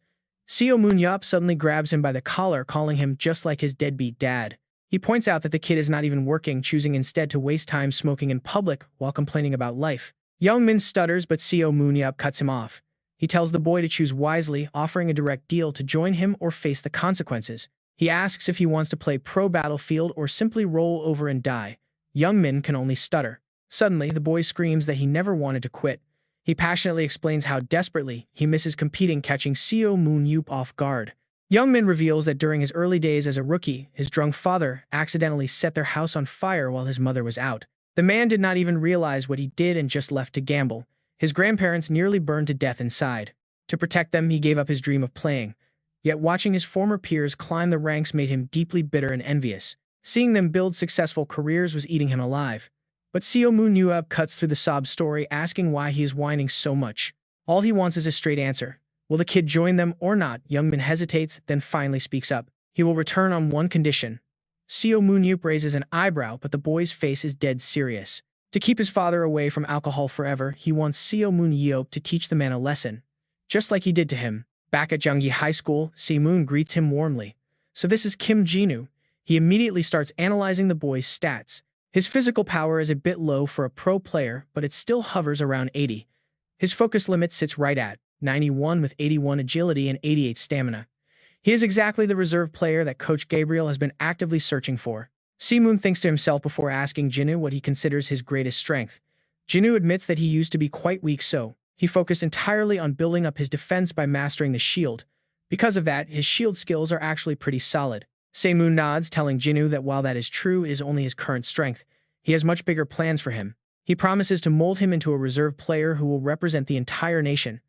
Seo Moon-yeop suddenly grabs him by the collar, calling him just like his deadbeat dad. He points out that the kid is not even working, choosing instead to waste time smoking in public while complaining about life. Youngmin stutters, but Seo Moon-yeop cuts him off. He tells the boy to choose wisely, offering a direct deal to join him or face the consequences. He asks if he wants to play pro Battlefield or simply roll over and die. Youngmin can only stutter. Suddenly, the boy screams that he never wanted to quit. He passionately explains how desperately he misses competing, catching Seo Moon-yeop off guard. Youngmin reveals that during his early days as a rookie, his drunk father accidentally set their house on fire while his mother was out. The man did not even realize what he did and just left to gamble. His grandparents nearly burned to death inside. To protect them, he gave up his dream of playing. Yet watching his former peers climb the ranks made him deeply bitter and envious. Seeing them build successful careers was eating him alive. But Seo Moon-yeop cuts through the sob story, asking why he is whining so much. All he wants is a straight answer. Will the kid join them or not? Youngmin hesitates, then finally speaks up. He will return on one condition. Seo Moon-yeop raises an eyebrow, but the boy's face is dead serious. To keep his father away from alcohol forever, he wants Seo Moon-yeop to teach the man a lesson, just like he did to him. Back at Junggi High School, Si-moon greets him warmly. So this is Kim Jinu. He immediately starts analyzing the boy's stats. His physical power is a bit low for a pro player, but it still hovers around 80. His focus limit sits right at 91 with 81 agility and 88 stamina. He is exactly the reserve player that Coach Gabriel has been actively searching for. Si-moon thinks to himself before asking Jinu what he considers his greatest strength. Jinu admits that he used to be quite weak, so he focused entirely on building up his defense by mastering the shield. Because of that, his shield skills are actually pretty solid. Se-moon nods, telling Jinu that while that is true, it is only his current strength. He has much bigger plans for him. He promises to mold him into a reserve player who will represent the entire nation.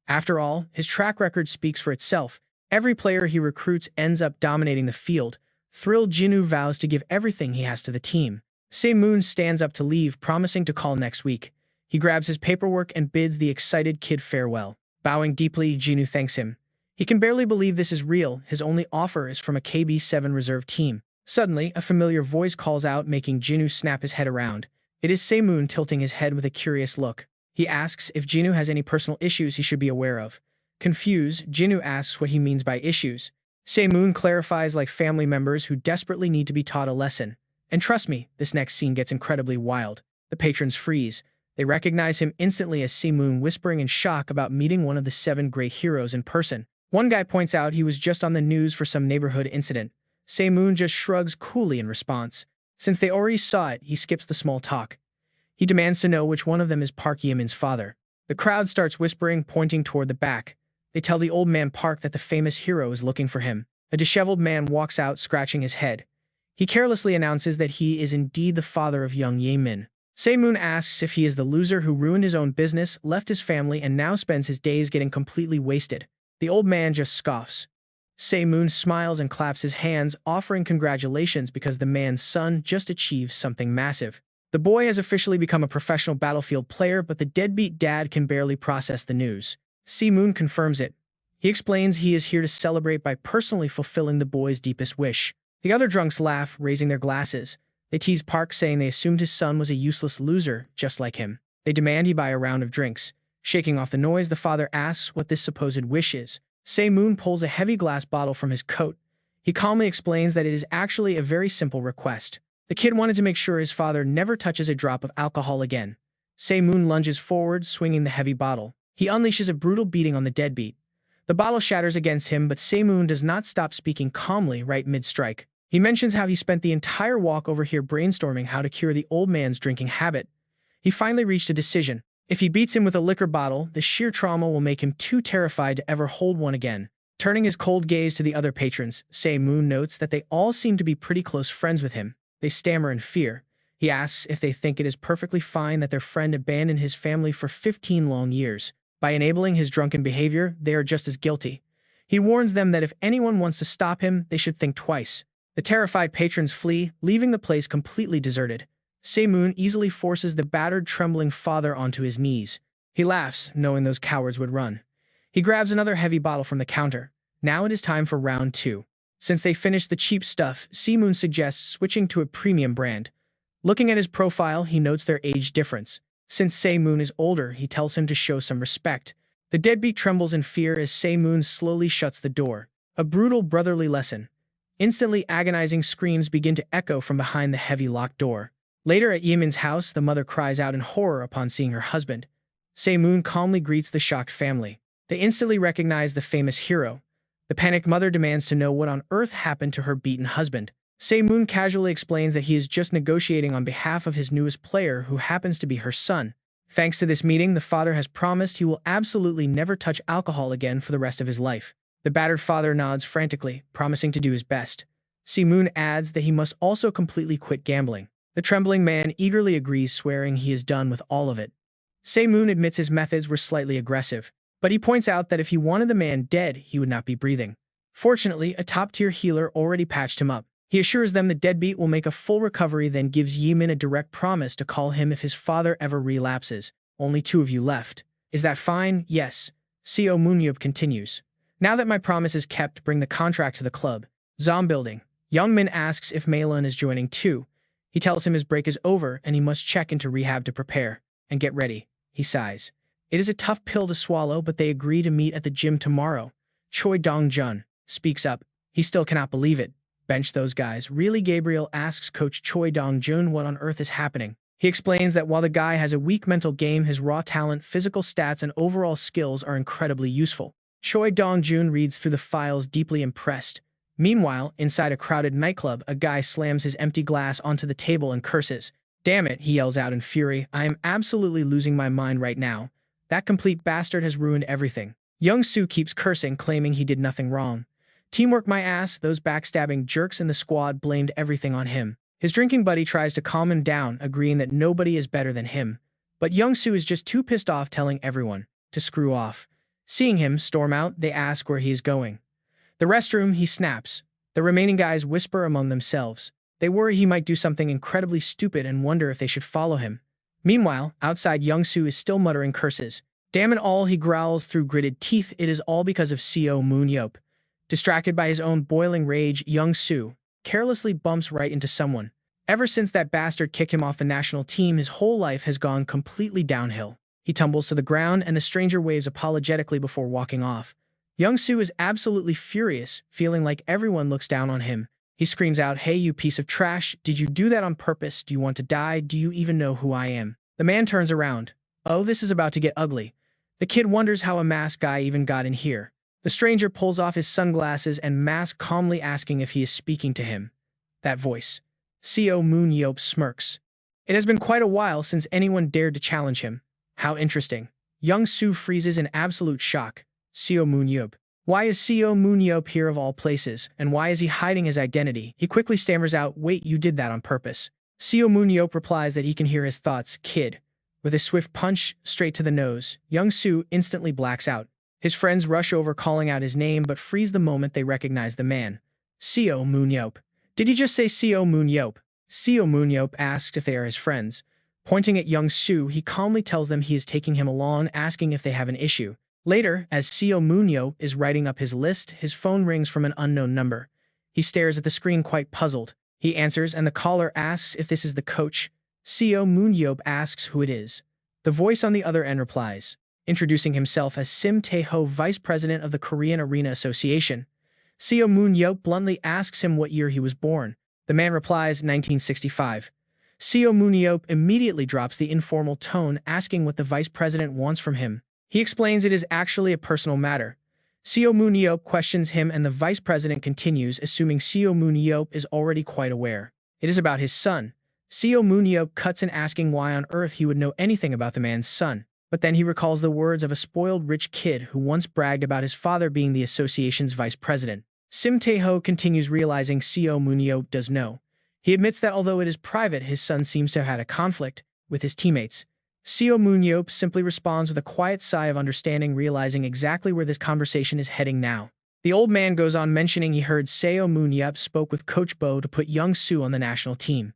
After all, his track record speaks for itself. Every player he recruits ends up dominating the field. Thrilled, Jinu vows to give everything he has to the team. Se-moon stands up to leave, promising to call next week. He grabs his paperwork and bids the excited kid farewell. Bowing deeply, Jinu thanks him. He can barely believe this is real. His only offer is from a KB7 reserve team. Suddenly, a familiar voice calls out, making Jinu snap his head around. It is Se-moon, tilting his head with a curious look. He asks if Jinu has any personal issues he should be aware of. Confused, Jinu asks what he means by issues. Se-moon clarifies, like family members who desperately need to be taught a lesson. And trust me, this next scene gets incredibly wild. The patrons freeze. They recognize him instantly as Se-moon, whispering in shock about meeting one of the 7 great heroes in person. One guy points out he was just on the news for some neighborhood incident. Se-moon just shrugs coolly in response. Since they already saw it, he skips the small talk. He demands to know which one of them is Park Ye-min's father. The crowd starts whispering, pointing toward the back. They tell the old man Park that the famous hero is looking for him. A disheveled man walks out, scratching his head. He carelessly announces that he is indeed the father of young Ye-min. Se-moon asks if he is the loser who ruined his own business, left his family, and now spends his days getting completely wasted. The old man just scoffs. Se-moon smiles and claps his hands, offering congratulations because the man's son just achieved something massive. The boy has officially become a professional Battlefield player, but the deadbeat dad can barely process the news. Se-moon confirms it. He explains he is here to celebrate by personally fulfilling the boy's deepest wish. The other drunks laugh, raising their glasses. They tease Park, saying they assumed his son was a useless loser, just like him. They demand he buy a round of drinks. Shaking off the noise, the father asks what this supposed wish is. Seo Moon pulls a heavy glass bottle from his coat. He calmly explains that it is actually a very simple request. The kid wanted to make sure his father never touches a drop of alcohol again. Seo Moon lunges forward, swinging the heavy bottle. He unleashes a brutal beating on the deadbeat. The bottle shatters against him, but Seo Moon does not stop speaking calmly right mid-strike. He mentions how he spent the entire walk over here brainstorming how to cure the old man's drinking habit. He finally reached a decision. If he beats him with a liquor bottle, the sheer trauma will make him too terrified to ever hold one again. Turning his cold gaze to the other patrons, Seo Moon notes that they all seem to be pretty close friends with him. They stammer in fear. He asks if they think it is perfectly fine that their friend abandoned his family for 15 long years. By enabling his drunken behavior, they are just as guilty. He warns them that if anyone wants to stop him, they should think twice. The terrified patrons flee, leaving the place completely deserted. Seo Moon easily forces the battered, trembling father onto his knees. He laughs, knowing those cowards would run. He grabs another heavy bottle from the counter. Now it is time for round 2. Since they finished the cheap stuff, Seo Moon suggests switching to a premium brand. Looking at his profile, he notes their age difference. Since Seo Moon is older, he tells him to show some respect. The deadbeat trembles in fear as Seo Moon slowly shuts the door. A brutal brotherly lesson. Instantly, agonizing screams begin to echo from behind the heavy locked door. Later at Yemin's house, the mother cries out in horror upon seeing her husband. Seo Moon calmly greets the shocked family. They instantly recognize the famous hero. The panicked mother demands to know what on earth happened to her beaten husband. Seo Moon casually explains that he is just negotiating on behalf of his newest player, who happens to be her son. Thanks to this meeting, the father has promised he will absolutely never touch alcohol again for the rest of his life. The battered father nods frantically, promising to do his best. Seo Moon adds that he must also completely quit gambling. The trembling man eagerly agrees, swearing he is done with all of it. Seo Moon admits his methods were slightly aggressive, but he points out that if he wanted the man dead, he would not be breathing. Fortunately, a top-tier healer already patched him up. He assures them the deadbeat will make a full recovery, then gives Yemin a direct promise to call him if his father ever relapses. Only 2 of you left. Is that fine? Yes. Seo Moon-yeop continues. Now that my promise is kept, bring the contract to the club. Zom building. Young Min asks if Malin is joining too. He tells him his break is over and he must check into rehab to prepare. And get ready. He sighs. It is a tough pill to swallow, but they agree to meet at the gym tomorrow. Choi Dong-jun speaks up. He still cannot believe it. Bench those guys. Really? Gabriel asks Coach Choi Dong-jun what on earth is happening. He explains that while the guy has a weak mental game, his raw talent, physical stats, and overall skills are incredibly useful. Choi Dong-jun reads through the files, deeply impressed. Meanwhile, inside a crowded nightclub, a guy slams his empty glass onto the table and curses. Damn it, he yells out in fury. I am absolutely losing my mind right now. That complete bastard has ruined everything. Young Soo keeps cursing, claiming he did nothing wrong. Teamwork my ass, those backstabbing jerks in the squad blamed everything on him. His drinking buddy tries to calm him down, agreeing that nobody is better than him. But Young Soo is just too pissed off, telling everyone to screw off. Seeing him storm out, they ask where he is going. The restroom, he snaps. The remaining guys whisper among themselves. They worry he might do something incredibly stupid and wonder if they should follow him. Meanwhile, outside, Young Soo is still muttering curses. Damn it all, he growls through gritted teeth. It is all because of Seo Moon-yeop. Distracted by his own boiling rage, Young Soo carelessly bumps right into someone. Ever since that bastard kicked him off the national team, his whole life has gone completely downhill. He tumbles to the ground and the stranger waves apologetically before walking off. Young Soo is absolutely furious, feeling like everyone looks down on him. He screams out, "Hey, you piece of trash, did you do that on purpose? Do you want to die? Do you even know who I am?" The man turns around. Oh, this is about to get ugly. The kid wonders how a masked guy even got in here. The stranger pulls off his sunglasses and mask, calmly asking if he is speaking to him. That voice. Seo Moon-yeop smirks. It has been quite a while since anyone dared to challenge him. How interesting. Young Soo freezes in absolute shock. Seo Moon-yeop. Why is Seo Moon-yeop here of all places, and why is he hiding his identity? He quickly stammers out, "Wait, you did that on purpose." Seo Moon-yeop replies that he can hear his thoughts. Kid. With a swift punch straight to the nose, Young Soo instantly blacks out. His friends rush over, calling out his name, but freeze the moment they recognize the man. Seo Moon-yeop. Did he just say Seo Moon-yeop? Seo Moon-yeop asks if they are his friends. Pointing at Young Soo, he calmly tells them he is taking him along, asking if they have an issue. Later, as Seo Moon-yeop is writing up his list, his phone rings from an unknown number. He stares at the screen quite puzzled. He answers and the caller asks if this is the coach. Seo Moon-yeop asks who it is. The voice on the other end replies, introducing himself as Sim Tae-ho, vice president of the Korean Arena Association. Seo Moon-yeop bluntly asks him what year he was born. The man replies 1965. Seo Moon-yeop immediately drops the informal tone, asking what the vice president wants from him. He explains it is actually a personal matter. Seo Moon-yeop questions him and the vice president continues, assuming Seo Moon-yeop is already quite aware. It is about his son. Seo Moon-yeop cuts in asking why on earth he would know anything about the man's son. But then he recalls the words of a spoiled rich kid who once bragged about his father being the association's vice president. Sim Tae-ho continues, realizing Seo Moon-yeop does know. He admits that although it is private, his son seems to have had a conflict with his teammates. Seo Moon-yeop simply responds with a quiet sigh of understanding, realizing exactly where this conversation is heading now. The old man goes on mentioning he heard Seo Moon-yeop spoke with Coach Bo to put young Soo on the national team.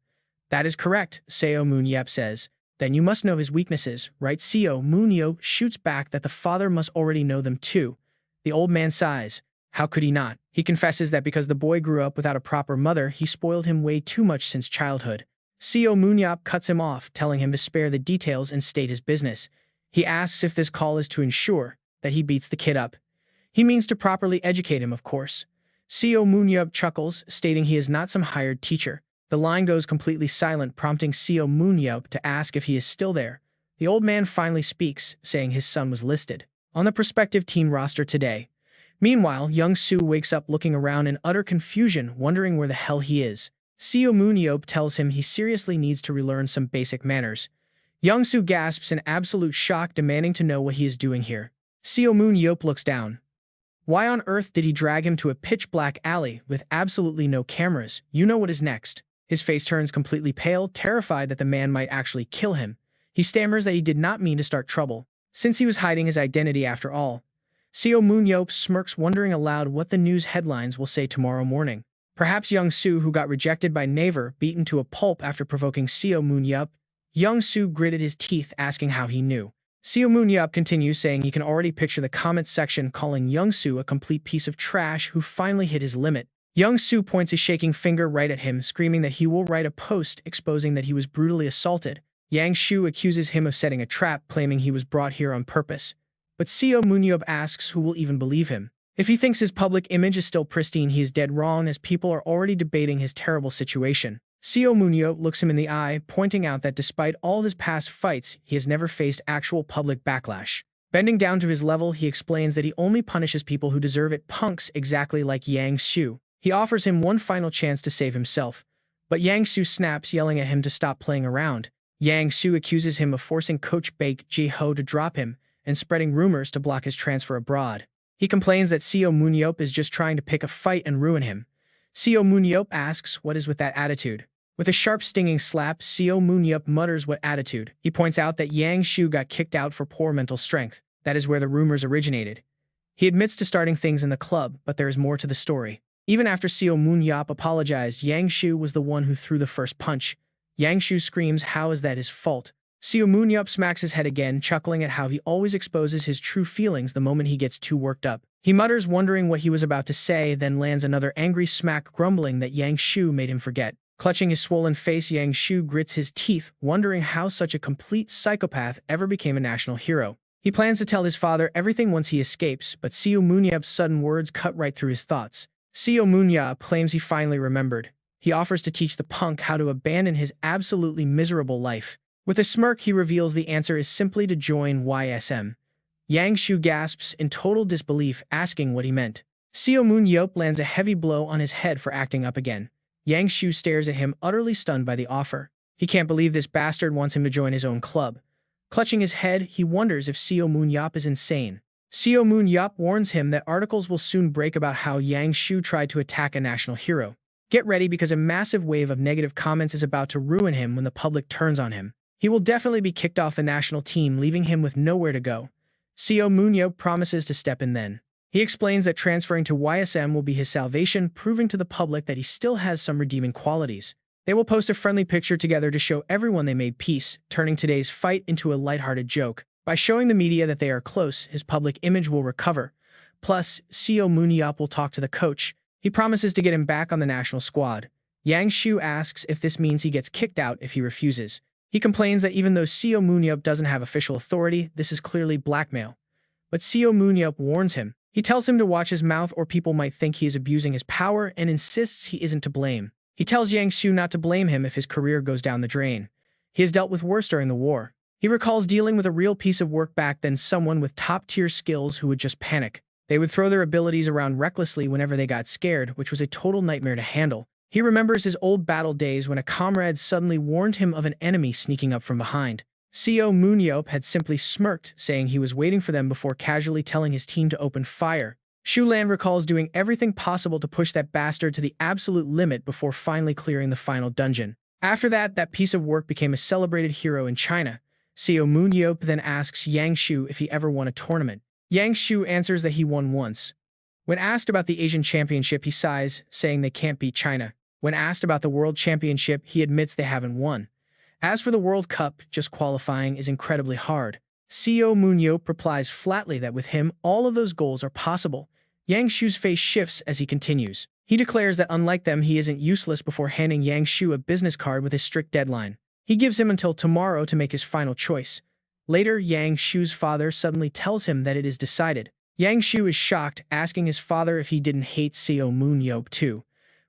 That is correct, Seo Moon-yeop says. Then you must know his weaknesses, right? Seo Moon-yeop shoots back that the father must already know them too. The old man sighs. How could he not? He confesses that because the boy grew up without a proper mother, he spoiled him way too much since childhood. Seo Moon-yeop cuts him off, telling him to spare the details and state his business. He asks if this call is to ensure that he beats the kid up. He means to properly educate him, of course. Seo Moon-yeop chuckles, stating he is not some hired teacher. The line goes completely silent, prompting Seo Moon-yeop to ask if he is still there. The old man finally speaks, saying his son was listed on the prospective team roster today. Meanwhile, young Soo wakes up looking around in utter confusion, wondering where the hell he is. Seo Moon-yeop tells him he seriously needs to relearn some basic manners. Young Soo gasps in absolute shock, demanding to know what he is doing here. Seo Moon-yeop looks down. Why on earth did he drag him to a pitch-black alley with absolutely no cameras? You know what is next. His face turns completely pale, terrified that the man might actually kill him. He stammers that he did not mean to start trouble, since he was hiding his identity after all. Seo Moon-yeop smirks, wondering aloud what the news headlines will say tomorrow morning. Perhaps young Soo, who got rejected by Naver, beaten to a pulp after provoking Seo Moon-yeop. Young Soo gritted his teeth, asking how he knew. Seo Moon-yeop continues, saying he can already picture the comments section calling young Soo a complete piece of trash who finally hit his limit. Young Soo points a shaking finger right at him, screaming that he will write a post exposing that he was brutally assaulted. Yang Shu accuses him of setting a trap, claiming he was brought here on purpose. But Seo Moon-yeop asks who will even believe him. If he thinks his public image is still pristine, he is dead wrong, as people are already debating his terrible situation. Seo Moon-yeop looks him in the eye, pointing out that despite all his past fights, he has never faced actual public backlash. Bending down to his level, he explains that he only punishes people who deserve it, punks exactly like Yang Shu. He offers him one final chance to save himself. But Yang Shu snaps, yelling at him to stop playing around. Yang Shu accuses him of forcing Coach Baek Ji-ho to drop him and spreading rumors to block his transfer abroad. He complains that Seo Moon-yeop is just trying to pick a fight and ruin him. Seo Moon-yeop asks what is with that attitude. With a sharp stinging slap, Seo Moon-yeop mutters what attitude. He points out that Yang Shu got kicked out for poor mental strength. That is where the rumors originated. He admits to starting things in the club, but there is more to the story. Even after Seo Moon-yeop apologized, Yang Shu was the one who threw the first punch. Yang Shu screams, "How is that his fault?" Seo Moon-yeop smacks his head again, chuckling at how he always exposes his true feelings the moment he gets too worked up. He mutters, wondering what he was about to say, then lands another angry smack, grumbling that Yang Shu made him forget. Clutching his swollen face, Yang Shu grits his teeth, wondering how such a complete psychopath ever became a national hero. He plans to tell his father everything once he escapes, but Seo Moon-yeop's sudden words cut right through his thoughts. Seo Moon-yeop claims he finally remembered. He offers to teach the punk how to abandon his absolutely miserable life. With a smirk, he reveals the answer is simply to join YSM. Yang Shu gasps in total disbelief, asking what he meant. Seo Moon-yeop lands a heavy blow on his head for acting up again. Yang Shu stares at him, utterly stunned by the offer. He can't believe this bastard wants him to join his own club. Clutching his head, he wonders if Seo Moon-yeop is insane. Seo Moon-yeop warns him that articles will soon break about how Yang Shu tried to attack a national hero. Get ready, because a massive wave of negative comments is about to ruin him when the public turns on him. He will definitely be kicked off the national team, leaving him with nowhere to go. Seo Moon-yeop promises to step in then. He explains that transferring to YSM will be his salvation, proving to the public that he still has some redeeming qualities. They will post a friendly picture together to show everyone they made peace, turning today's fight into a lighthearted joke. By showing the media that they are close, his public image will recover. Plus, Seo Moon-yeop will talk to the coach. He promises to get him back on the national squad. Yang Shu asks if this means he gets kicked out if he refuses. He complains that even though Seo Moon-yeop doesn't have official authority, this is clearly blackmail. But Seo Moon-yeop warns him. He tells him to watch his mouth or people might think he is abusing his power and insists he isn't to blame. He tells Yang Shu not to blame him if his career goes down the drain. He has dealt with worse during the war. He recalls dealing with a real piece of work back then, someone with top-tier skills who would just panic. They would throw their abilities around recklessly whenever they got scared, which was a total nightmare to handle. He remembers his old battle days when a comrade suddenly warned him of an enemy sneaking up from behind. Seo Moon-yeop had simply smirked, saying he was waiting for them before casually telling his team to open fire. Shu Lan recalls doing everything possible to push that bastard to the absolute limit before finally clearing the final dungeon. After that, that piece of work became a celebrated hero in China. Seo Moon-yeop then asks Yang Shu if he ever won a tournament. Yang Shu answers that he won once. When asked about the Asian Championship, he sighs, saying they can't beat China. When asked about the World Championship, he admits they haven't won. As for the World Cup, just qualifying is incredibly hard. Seo Moon-yeop replies flatly that with him, all of those goals are possible. Yang Shu's face shifts as he continues. He declares that unlike them, he isn't useless before handing Yang Shu a business card with a strict deadline. He gives him until tomorrow to make his final choice. Later, Yang Shu's father suddenly tells him that it is decided. Yang Shu is shocked, asking his father if he didn't hate Seo Moon-yeop too.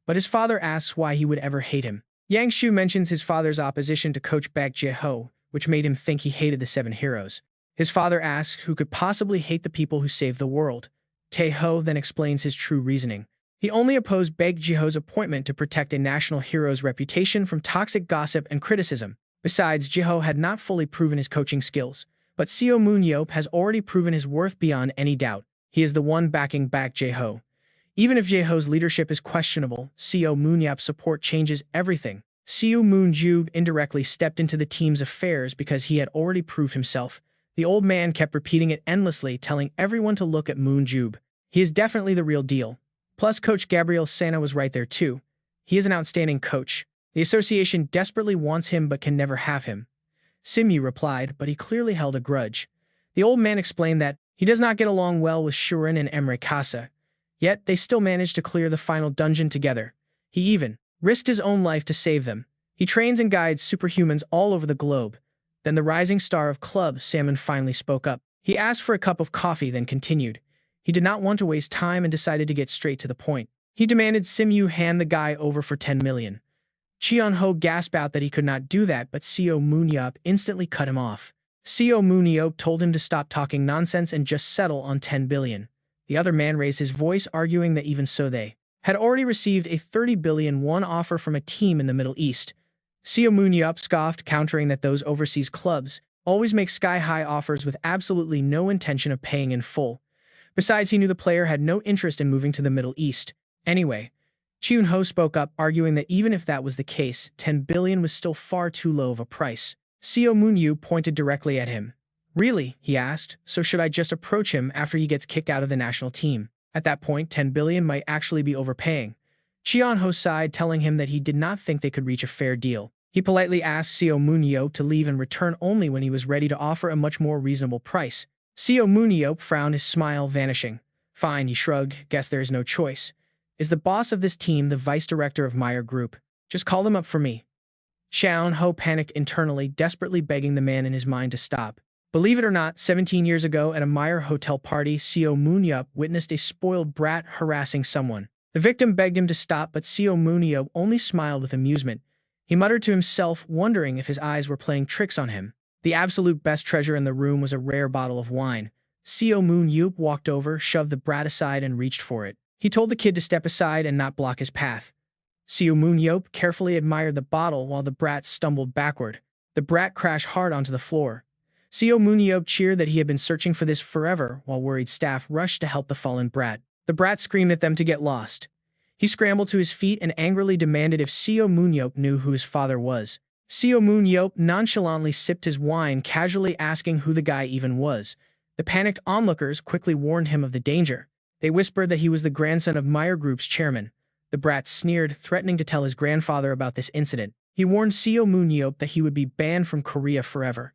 But his father asks why he would ever hate him. Yang Shu mentions his father's opposition to Coach Baek Jae-ho, which made him think he hated the Seven Heroes. His father asks who could possibly hate the people who saved the world. Tae-ho then explains his true reasoning. He only opposed Baek Jae-ho's appointment to protect a national hero's reputation from toxic gossip and criticism. Besides, Jae-ho had not fully proven his coaching skills, but Seo Moon-yeop has already proven his worth beyond any doubt. He is the one backing Baek Jae-ho. Even if Jae-ho's leadership is questionable, Seo Moon-yeop's support changes everything. Seo Moon-yeop indirectly stepped into the team's affairs because he had already proved himself. The old man kept repeating it endlessly, telling everyone to look at Moon-yeop. He is definitely the real deal. Plus, Coach Gabriel Sana was right there too. He is an outstanding coach. The association desperately wants him but can never have him. Simyu replied, but he clearly held a grudge. The old man explained that he does not get along well with Shuren and Emre Kasa. Yet, they still managed to clear the final dungeon together. He even risked his own life to save them. He trains and guides superhumans all over the globe. Then the rising star of Club Salmon finally spoke up. He asked for a cup of coffee, then continued. He did not want to waste time and decided to get straight to the point. He demanded Simyu hand the guy over for 10 million. Cheon-ho gasped out that he could not do that, but Seo Moon-yeop instantly cut him off. Seo Moon-yeop told him to stop talking nonsense and just settle on 10 billion. The other man raised his voice, arguing that even so they had already received a 30 billion won offer from a team in the Middle East. Seo Moon-yeop scoffed, countering that those overseas clubs always make sky-high offers with absolutely no intention of paying in full. Besides, he knew the player had no interest in moving to the Middle East. Anyway, Cheon-ho spoke up, arguing that even if that was the case, 10 billion was still far too low of a price. Seo Moon-yeop pointed directly at him. Really? He asked. So should I just approach him after he gets kicked out of the national team? At that point, 10 billion might actually be overpaying. Cheon-ho sighed, telling him that he did not think they could reach a fair deal. He politely asked Seo Moon-yeop to leave and return only when he was ready to offer a much more reasonable price. Seo Moon-yeop frowned, his smile vanishing. Fine, he shrugged. Guess there is no choice. Is the boss of this team the vice director of Meyer Group? Just call them up for me. Cheon-ho panicked internally, desperately begging the man in his mind to stop. Believe it or not, 17 years ago at a Meyer hotel party, Seo Moon-yeop witnessed a spoiled brat harassing someone. The victim begged him to stop, but Seo Moon-yeop only smiled with amusement. He muttered to himself, wondering if his eyes were playing tricks on him. The absolute best treasure in the room was a rare bottle of wine. Seo Moon-yeop walked over, shoved the brat aside, and reached for it. He told the kid to step aside and not block his path. Seo Moon-yeop carefully admired the bottle while the brat stumbled backward. The brat crashed hard onto the floor. Seo Moon-yeop cheered that he had been searching for this forever, while worried staff rushed to help the fallen brat. The brat screamed at them to get lost. He scrambled to his feet and angrily demanded if Seo Moon-yeop knew who his father was. Seo Moon-yeop nonchalantly sipped his wine, casually asking who the guy even was. The panicked onlookers quickly warned him of the danger. They whispered that he was the grandson of Meyer Group's chairman. The brat sneered, threatening to tell his grandfather about this incident. He warned Seo Moon-yeop that he would be banned from Korea forever.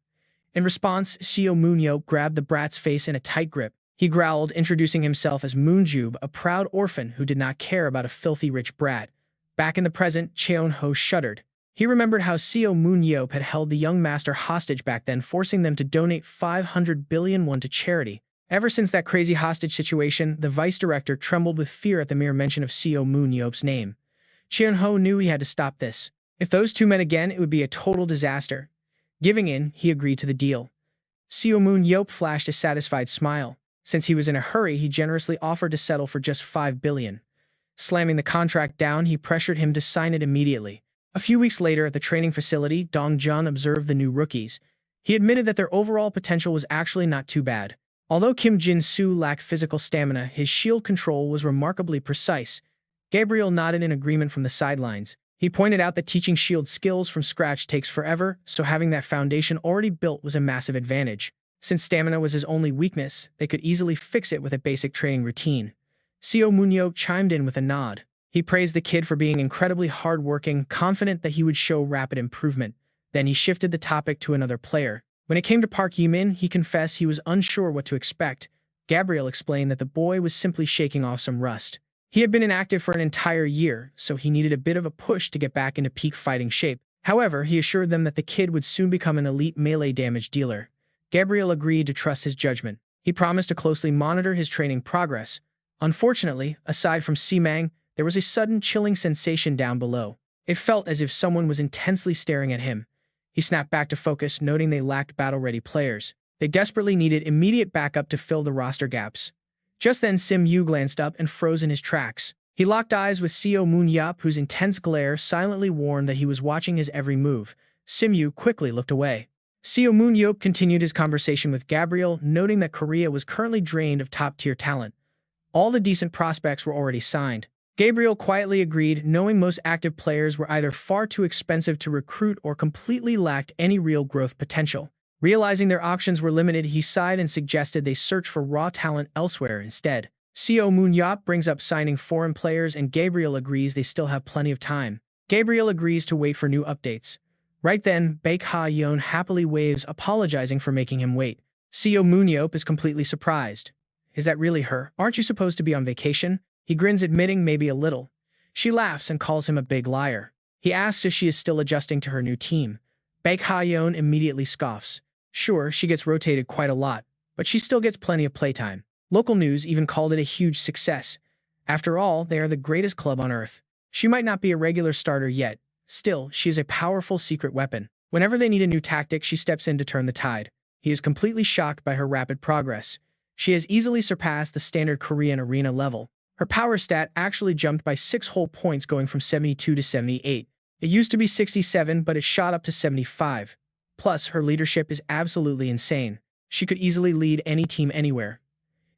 In response, Seo Moon-yeop grabbed the brat's face in a tight grip. He growled, introducing himself as Moonjub, a proud orphan who did not care about a filthy rich brat. Back in the present, Cheon-ho shuddered. He remembered how Seo Moon-yeop had held the young master hostage back then, forcing them to donate 500 billion won to charity. Ever since that crazy hostage situation, the vice director trembled with fear at the mere mention of Seo Moon-yeop's name. Cheon-ho knew he had to stop this. If those two met again, it would be a total disaster. Giving in, he agreed to the deal. Seo Moon-yeop flashed a satisfied smile. Since he was in a hurry, he generously offered to settle for just 5 billion. Slamming the contract down, he pressured him to sign it immediately. A few weeks later, at the training facility, Dong-jun observed the new rookies. He admitted that their overall potential was actually not too bad. Although Kim Jin-soo lacked physical stamina, his shield control was remarkably precise. Gabriel nodded in agreement from the sidelines. He pointed out that teaching shield skills from scratch takes forever, so having that foundation already built was a massive advantage. Since stamina was his only weakness, they could easily fix it with a basic training routine. Seo Moon-yeop chimed in with a nod. He praised the kid for being incredibly hardworking, confident that he would show rapid improvement. Then he shifted the topic to another player. When it came to Park Yi-min, he confessed he was unsure what to expect. Gabriel explained that the boy was simply shaking off some rust. He had been inactive for an entire year, so he needed a bit of a push to get back into peak fighting shape. However, he assured them that the kid would soon become an elite melee damage dealer. Gabriel agreed to trust his judgment. He promised to closely monitor his training progress. Unfortunately, aside from Simang, there was a sudden chilling sensation down below. It felt as if someone was intensely staring at him. He snapped back to focus, noting they lacked battle-ready players. They desperately needed immediate backup to fill the roster gaps. Just then, Sim-yu glanced up and froze in his tracks. He locked eyes with Seo Moon-yeop, whose intense glare silently warned that he was watching his every move. Sim-yu quickly looked away. Seo Moon-yeop continued his conversation with Gabriel, noting that Korea was currently drained of top-tier talent. All the decent prospects were already signed. Gabriel quietly agreed, knowing most active players were either far too expensive to recruit or completely lacked any real growth potential. Realizing their options were limited, he sighed and suggested they search for raw talent elsewhere instead. Seo Moon-yeop brings up signing foreign players, and Gabriel agrees they still have plenty of time. Gabriel agrees to wait for new updates. Right then, Baek Ha-yeon happily waves, apologizing for making him wait. Seo Moon-yeop is completely surprised. Is that really her? Aren't you supposed to be on vacation? He grins, admitting maybe a little. She laughs and calls him a big liar. He asks if she is still adjusting to her new team. Baek Ha-yeon immediately scoffs. Sure, she gets rotated quite a lot, but she still gets plenty of playtime. Local news even called it a huge success. After all, they are the greatest club on earth. She might not be a regular starter yet. Still, she is a powerful secret weapon. Whenever they need a new tactic, she steps in to turn the tide. He is completely shocked by her rapid progress. She has easily surpassed the standard Korean arena level. Her power stat actually jumped by 6 whole points, going from 72 to 78. It used to be 67, but it shot up to 75. Plus, her leadership is absolutely insane. She could easily lead any team anywhere.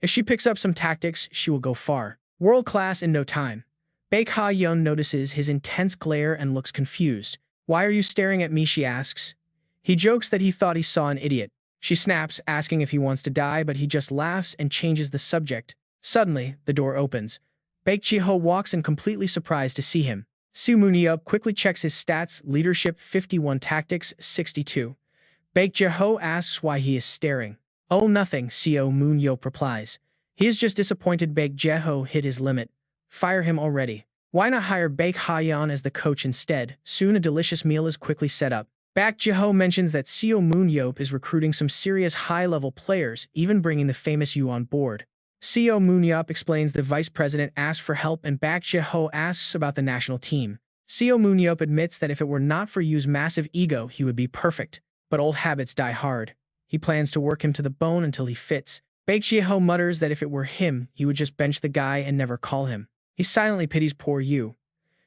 If she picks up some tactics, she will go far. World class in no time. Baek Ha-yeon notices his intense glare and looks confused. Why are you staring at me, she asks. He jokes that he thought he saw an idiot. She snaps, asking if he wants to die, but he just laughs and changes the subject. Suddenly, the door opens. Baek Ji-ho walks in, completely surprised to see him. Seo Moon-yeop quickly checks his stats: leadership 51, tactics 62. Baek Ji-ho asks why he is staring. Oh, nothing, Seo Moon-yeop replies. He is just disappointed Baek Ji-ho hit his limit. Fire him already. Why not hire Baek Ha-yeon as the coach instead? Soon a delicious meal is quickly set up. Baek Ji-ho mentions that Seo Moon-yeop is recruiting some serious high-level players, even bringing the famous Yu on board. Seo Moon-yeop explains the vice president asked for help, and Baek Ji-ho asks about the national team. Seo Moon-yeop admits that if it were not for Yu's massive ego, he would be perfect. But old habits die hard. He plans to work him to the bone until he fits. Baek Ji-ho mutters that if it were him, he would just bench the guy and never call him. He silently pities poor Yu.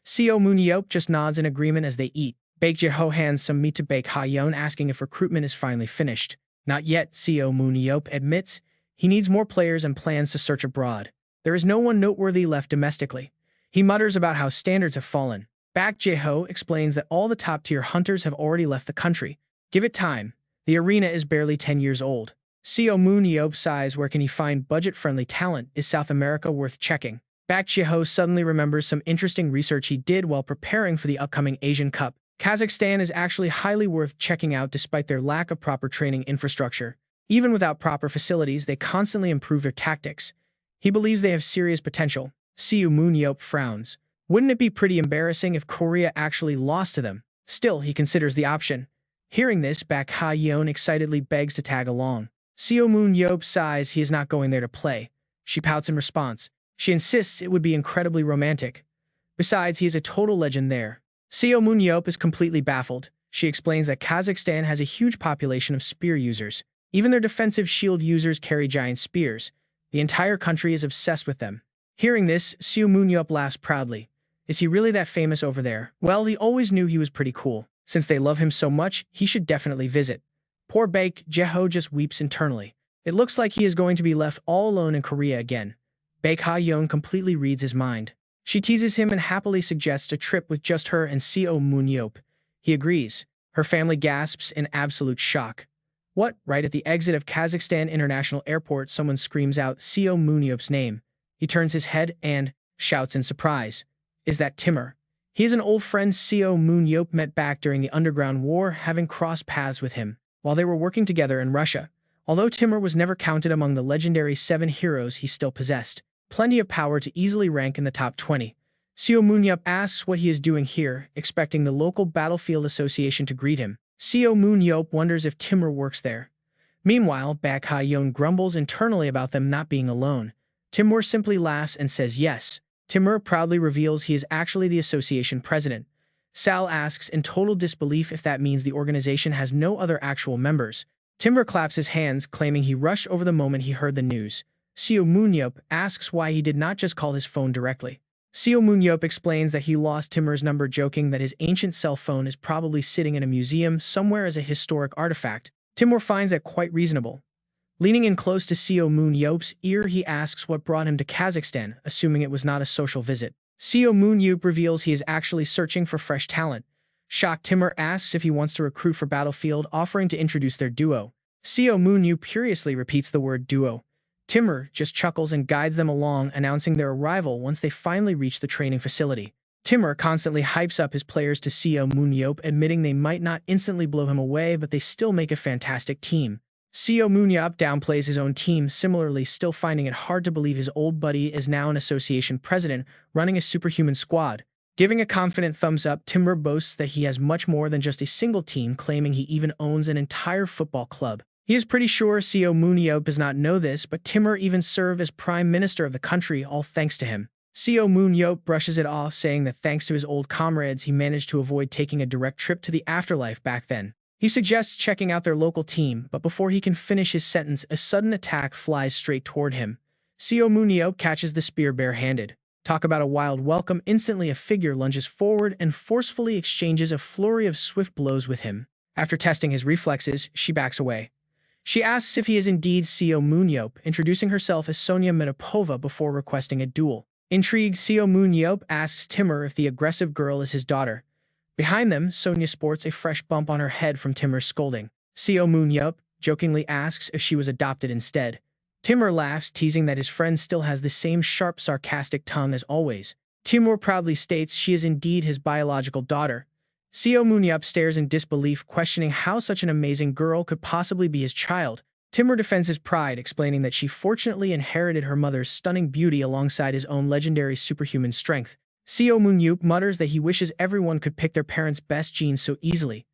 Seo Moon-yeop just nods in agreement as they eat. Baek Ji-ho hands some meat to Baek Ha-yeon, asking if recruitment is finally finished. Not yet, Seo Moon-yeop admits. He needs more players and plans to search abroad. There is no one noteworthy left domestically. He mutters about how standards have fallen. Baek Ji-ho explains that all the top-tier hunters have already left the country. Give it time. The arena is barely 10 years old. Seo Moon-yeop sighs. Where can he find budget-friendly talent? Is South America worth checking? Baek Ji-ho suddenly remembers some interesting research he did while preparing for the upcoming Asian Cup. Kazakhstan is actually highly worth checking out despite their lack of proper training infrastructure. Even without proper facilities, they constantly improve their tactics. He believes they have serious potential. Seo Moon-yeop frowns. Wouldn't it be pretty embarrassing if Korea actually lost to them? Still, he considers the option. Hearing this, Baek Ha-yeon excitedly begs to tag along. Seo Moon-yeop sighs he is not going there to play. She pouts in response. She insists it would be incredibly romantic. Besides, he is a total legend there. Seo Moon-yeop is completely baffled. She explains that Kazakhstan has a huge population of spear users. Even their defensive shield users carry giant spears. The entire country is obsessed with them. Hearing this, Seo Moon-yeop laughs proudly. Is he really that famous over there? Well, he always knew he was pretty cool. Since they love him so much, he should definitely visit. Poor Baek Jeho just weeps internally. It looks like he is going to be left all alone in Korea again. Baek Ha-yeon completely reads his mind. She teases him and happily suggests a trip with just her and Seo Moon-yeop. He agrees. Her family gasps in absolute shock. What? Right at the exit of Kazakhstan International Airport, someone screams out Seo Moon-yeop's name. He turns his head and shouts in surprise. Is that Timur? He is an old friend Seo Moon-yeop met back during the Underground War, having crossed paths with him while they were working together in Russia. Although Timur was never counted among the legendary 7 heroes, he still possessed plenty of power to easily rank in the top 20. Seo Moon-yeop asks what he is doing here, expecting the local Battlefield Association to greet him. Seo Moon-yeop wonders if Timur works there. Meanwhile, Baek Ha-yeon grumbles internally about them not being alone. Timur simply laughs and says yes. Timur proudly reveals he is actually the association president. Sal asks in total disbelief if that means the organization has no other actual members. Timur claps his hands, claiming he rushed over the moment he heard the news. Seo Moon-yeop asks why he did not just call his phone directly. Seo Moon-yeop explains that he lost Timur's number, joking that his ancient cell phone is probably sitting in a museum somewhere as a historic artifact. Timur finds that quite reasonable. Leaning in close to Seo Moon-yeop's ear, he asks what brought him to Kazakhstan, assuming it was not a social visit. Seo Moon-yeop reveals he is actually searching for fresh talent. Shocked, Timur asks if he wants to recruit for Battlefield, offering to introduce their duo. Seo Moon-yeop curiously repeats the word duo. Timur just chuckles and guides them along, announcing their arrival once they finally reach the training facility. Timur constantly hypes up his players to Seo Moon-yeop, admitting they might not instantly blow him away, but they still make a fantastic team. Seo Moon-yeop downplays his own team, similarly still finding it hard to believe his old buddy is now an association president, running a superhuman squad. Giving a confident thumbs up, Timur boasts that he has much more than just a single team, claiming he even owns an entire football club. He is pretty sure Seo Moon-yeop does not know this, but Timur even served as prime minister of the country, all thanks to him. Seo Moon-yeop brushes it off, saying that thanks to his old comrades, he managed to avoid taking a direct trip to the afterlife back then. He suggests checking out their local team, but before he can finish his sentence, a sudden attack flies straight toward him. Seo Moon-yeop catches the spear barehanded. Talk about a wild welcome! Instantly, a figure lunges forward and forcefully exchanges a flurry of swift blows with him. After testing his reflexes, she backs away. She asks if he is indeed Seo Moon-yeop, introducing herself as Sonia Minapova before requesting a duel. Intrigued, Seo Moon-yeop asks Timur if the aggressive girl is his daughter. Behind them, Sonia sports a fresh bump on her head from Timur's scolding. Seo Moon-yeop jokingly asks if she was adopted instead. Timur laughs, teasing that his friend still has the same sharp, sarcastic tongue as always. Timur proudly states she is indeed his biological daughter. Seo Moon-yeop stares in disbelief, questioning how such an amazing girl could possibly be his child. Timur defends his pride, explaining that she fortunately inherited her mother's stunning beauty alongside his own legendary superhuman strength. Seo Moon-yeop mutters that he wishes everyone could pick their parents' best genes so easily.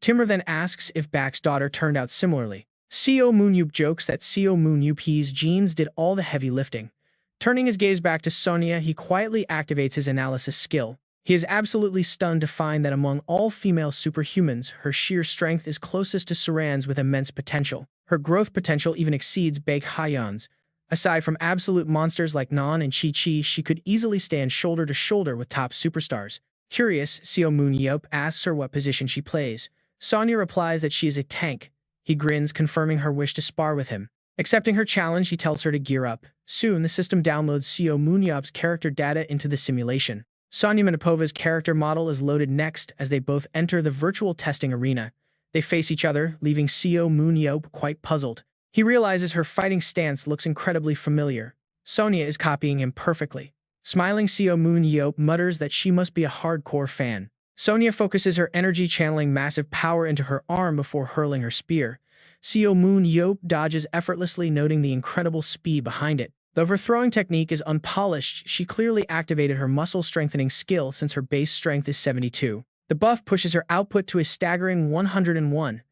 Timur then asks if Baek's daughter turned out similarly. Seo Moon-yeop jokes that Seo Moon-yeop's genes did all the heavy lifting. Turning his gaze back to Sonia, he quietly activates his analysis skill. He is absolutely stunned to find that among all female superhumans, her sheer strength is closest to Saran's with immense potential. Her growth potential even exceeds Baek Ha-yeon's. Aside from absolute monsters like Nan and Chi-Chi, she could easily stand shoulder to shoulder with top superstars. Curious, Seo Moon-yeop asks her what position she plays. Sonia replies that she is a tank. He grins, confirming her wish to spar with him. Accepting her challenge, he tells her to gear up. Soon, the system downloads Seo Moon-yeop's character data into the simulation. Sonia Minapova's character model is loaded next as they both enter the virtual testing arena. They face each other, leaving Seo Moon-yeop quite puzzled. He realizes her fighting stance looks incredibly familiar. Sonia is copying him perfectly. Smiling, Seo Moon-yeop mutters that she must be a hardcore fan. Sonya focuses her energy channeling massive power into her arm before hurling her spear. Seo Moon-yeop dodges effortlessly, noting the incredible speed behind it. Though her throwing technique is unpolished, she clearly activated her muscle-strengthening skill since her base strength is 72. The buff pushes her output to a staggering 101.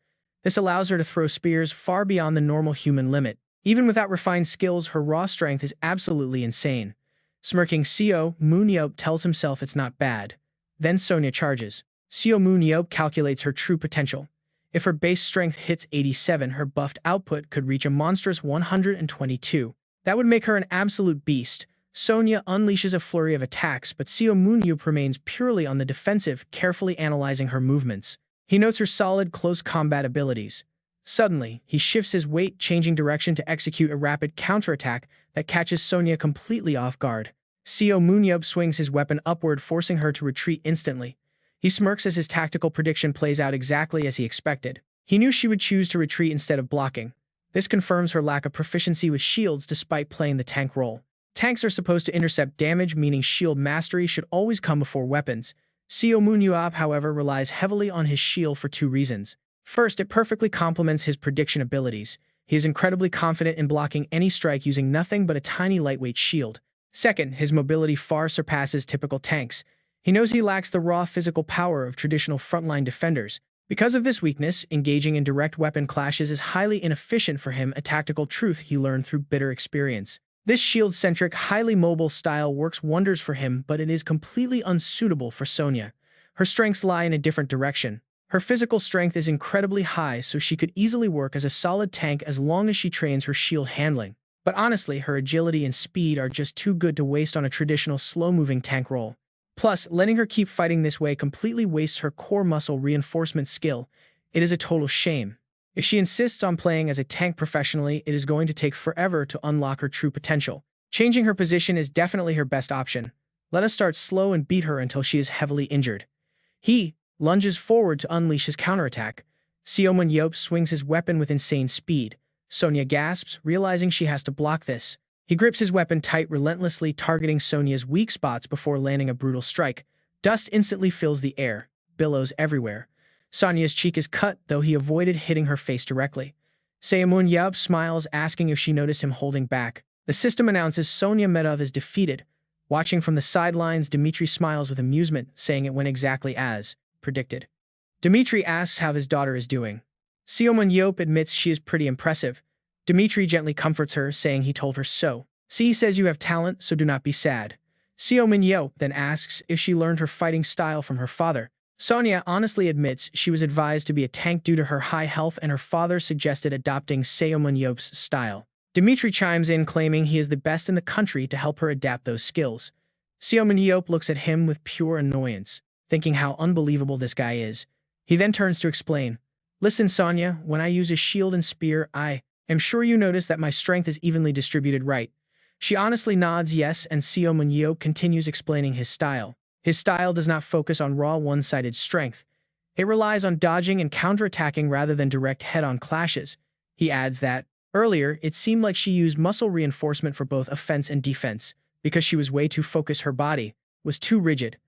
This allows her to throw spears far beyond the normal human limit. Even without refined skills, her raw strength is absolutely insane. Smirking, Seo Moon-yeop tells himself it's not bad. Then Sonya charges. Seo Moon-yeop calculates her true potential. If her base strength hits 87, her buffed output could reach a monstrous 122. That would make her an absolute beast. Sonya unleashes a flurry of attacks, but Seo Moon-yeop remains purely on the defensive, carefully analyzing her movements. He notes her solid close combat abilities. Suddenly, he shifts his weight, changing direction to execute a rapid counterattack that catches Sonya completely off guard. Seo Moon-yeop swings his weapon upward, forcing her to retreat instantly. He smirks as his tactical prediction plays out exactly as he expected. He knew she would choose to retreat instead of blocking. This confirms her lack of proficiency with shields despite playing the tank role. Tanks are supposed to intercept damage, meaning shield mastery should always come before weapons. Seo Moon-yeop, however, relies heavily on his shield for two reasons. First, it perfectly complements his prediction abilities. He is incredibly confident in blocking any strike using nothing but a tiny lightweight shield. Second, his mobility far surpasses typical tanks. He knows he lacks the raw physical power of traditional frontline defenders. Because of this weakness, engaging in direct weapon clashes is highly inefficient for him, a tactical truth he learned through bitter experience. This shield-centric, highly mobile style works wonders for him, but it is completely unsuitable for Sonya. Her strengths lie in a different direction. Her physical strength is incredibly high, so she could easily work as a solid tank as long as she trains her shield handling. But honestly, her agility and speed are just too good to waste on a traditional slow-moving tank role. Plus, letting her keep fighting this way completely wastes her core muscle reinforcement skill. It is a total shame. If she insists on playing as a tank professionally, it is going to take forever to unlock her true potential. Changing her position is definitely her best option. Let us start slow and beat her until she is heavily injured. He lunges forward to unleash his counterattack. Seo Moon-yeop swings his weapon with insane speed. Sonya gasps, realizing she has to block this. He grips his weapon tight, relentlessly targeting Sonya's weak spots before landing a brutal strike. Dust instantly fills the air, billows everywhere. Sonya's cheek is cut, though he avoided hitting her face directly. Seo Moon-yeop smiles, asking if she noticed him holding back. The system announces Sonya Medov is defeated. Watching from the sidelines, Dmitry smiles with amusement, saying it went exactly as predicted. Dmitry asks how his daughter is doing. Seo Moon-yeop admits she is pretty impressive. Dmitry gently comforts her, saying he told her so. "See says you have talent, so do not be sad." Seo Moon-yeop then asks if she learned her fighting style from her father. Sonya honestly admits she was advised to be a tank due to her high health, and her father suggested adopting Seo Moon-yeop's style. Dmitry chimes in, claiming he is the best in the country to help her adapt those skills. Seo Moon-yeop looks at him with pure annoyance, thinking how unbelievable this guy is. He then turns to explain. "Listen, Sonya, when I use a shield and spear, I am sure you notice that my strength is evenly distributed, right?" She honestly nods yes, and Seo Moon-yeop continues explaining his style. His style does not focus on raw one-sided strength. It relies on dodging and counterattacking rather than direct head-on clashes. He adds that, earlier, it seemed like she used muscle reinforcement for both offense and defense, because she was way too focused, her body was too rigid.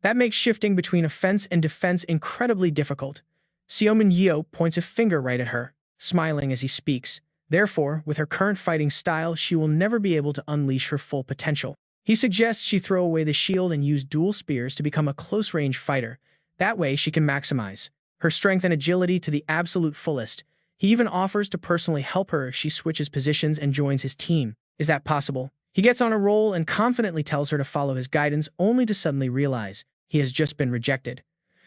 That makes shifting between offense and defense incredibly difficult. Seo Moon-yeop points a finger right at her, smiling as he speaks. Therefore, with her current fighting style, she will never be able to unleash her full potential. He suggests she throw away the shield and use dual spears to become a close-range fighter. That way, she can maximize her strength and agility to the absolute fullest. He even offers to personally help her if she switches positions and joins his team. Is that possible? He gets on a roll and confidently tells her to follow his guidance, only to suddenly realize he has just been rejected.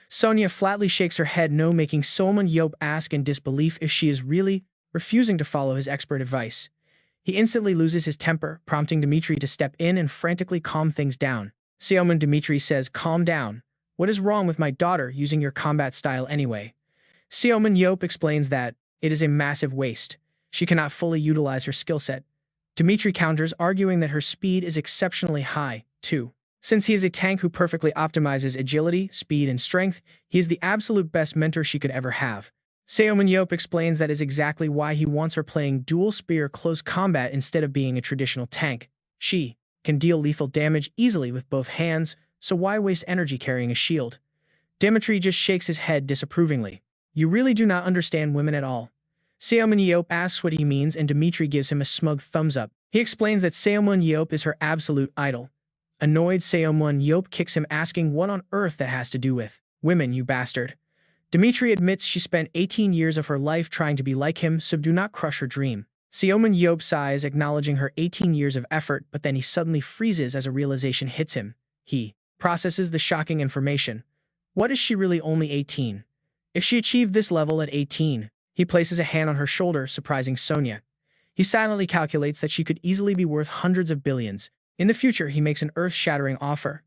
Sonya flatly shakes her head no, making Seo Moon-yeop ask in disbelief if she is really refusing to follow his expert advice. He instantly loses his temper, prompting Dmitry to step in and frantically calm things down. Seo Moon Dmitry says, "Calm down. What is wrong with my daughter using your combat style anyway?" Seo Moon-yeop explains that it is a massive waste. She cannot fully utilize her skill set. Dmitry counters, arguing that her speed is exceptionally high, too. Since he is a tank who perfectly optimizes agility, speed, and strength, he is the absolute best mentor she could ever have. Seo Moon-yeop explains that is exactly why he wants her playing dual spear close combat instead of being a traditional tank. She can deal lethal damage easily with both hands, so why waste energy carrying a shield? Dimitri just shakes his head disapprovingly. You really do not understand women at all. Seo Moon-yeop asks what he means and Dimitri gives him a smug thumbs up. He explains that Seo Moon-yeop is her absolute idol. Annoyed, Seo Moon-yeop kicks him asking what on earth that has to do with women, you bastard. Dimitri admits she spent 18 years of her life trying to be like him, so do not crush her dream. Seo Moon-yeop sighs, acknowledging her 18 years of effort, but then he suddenly freezes as a realization hits him. He processes the shocking information. What is she really only 18? If she achieved this level at 18, he places a hand on her shoulder, surprising Sonia. He silently calculates that she could easily be worth hundreds of billions. In the future, he makes an earth-shattering offer.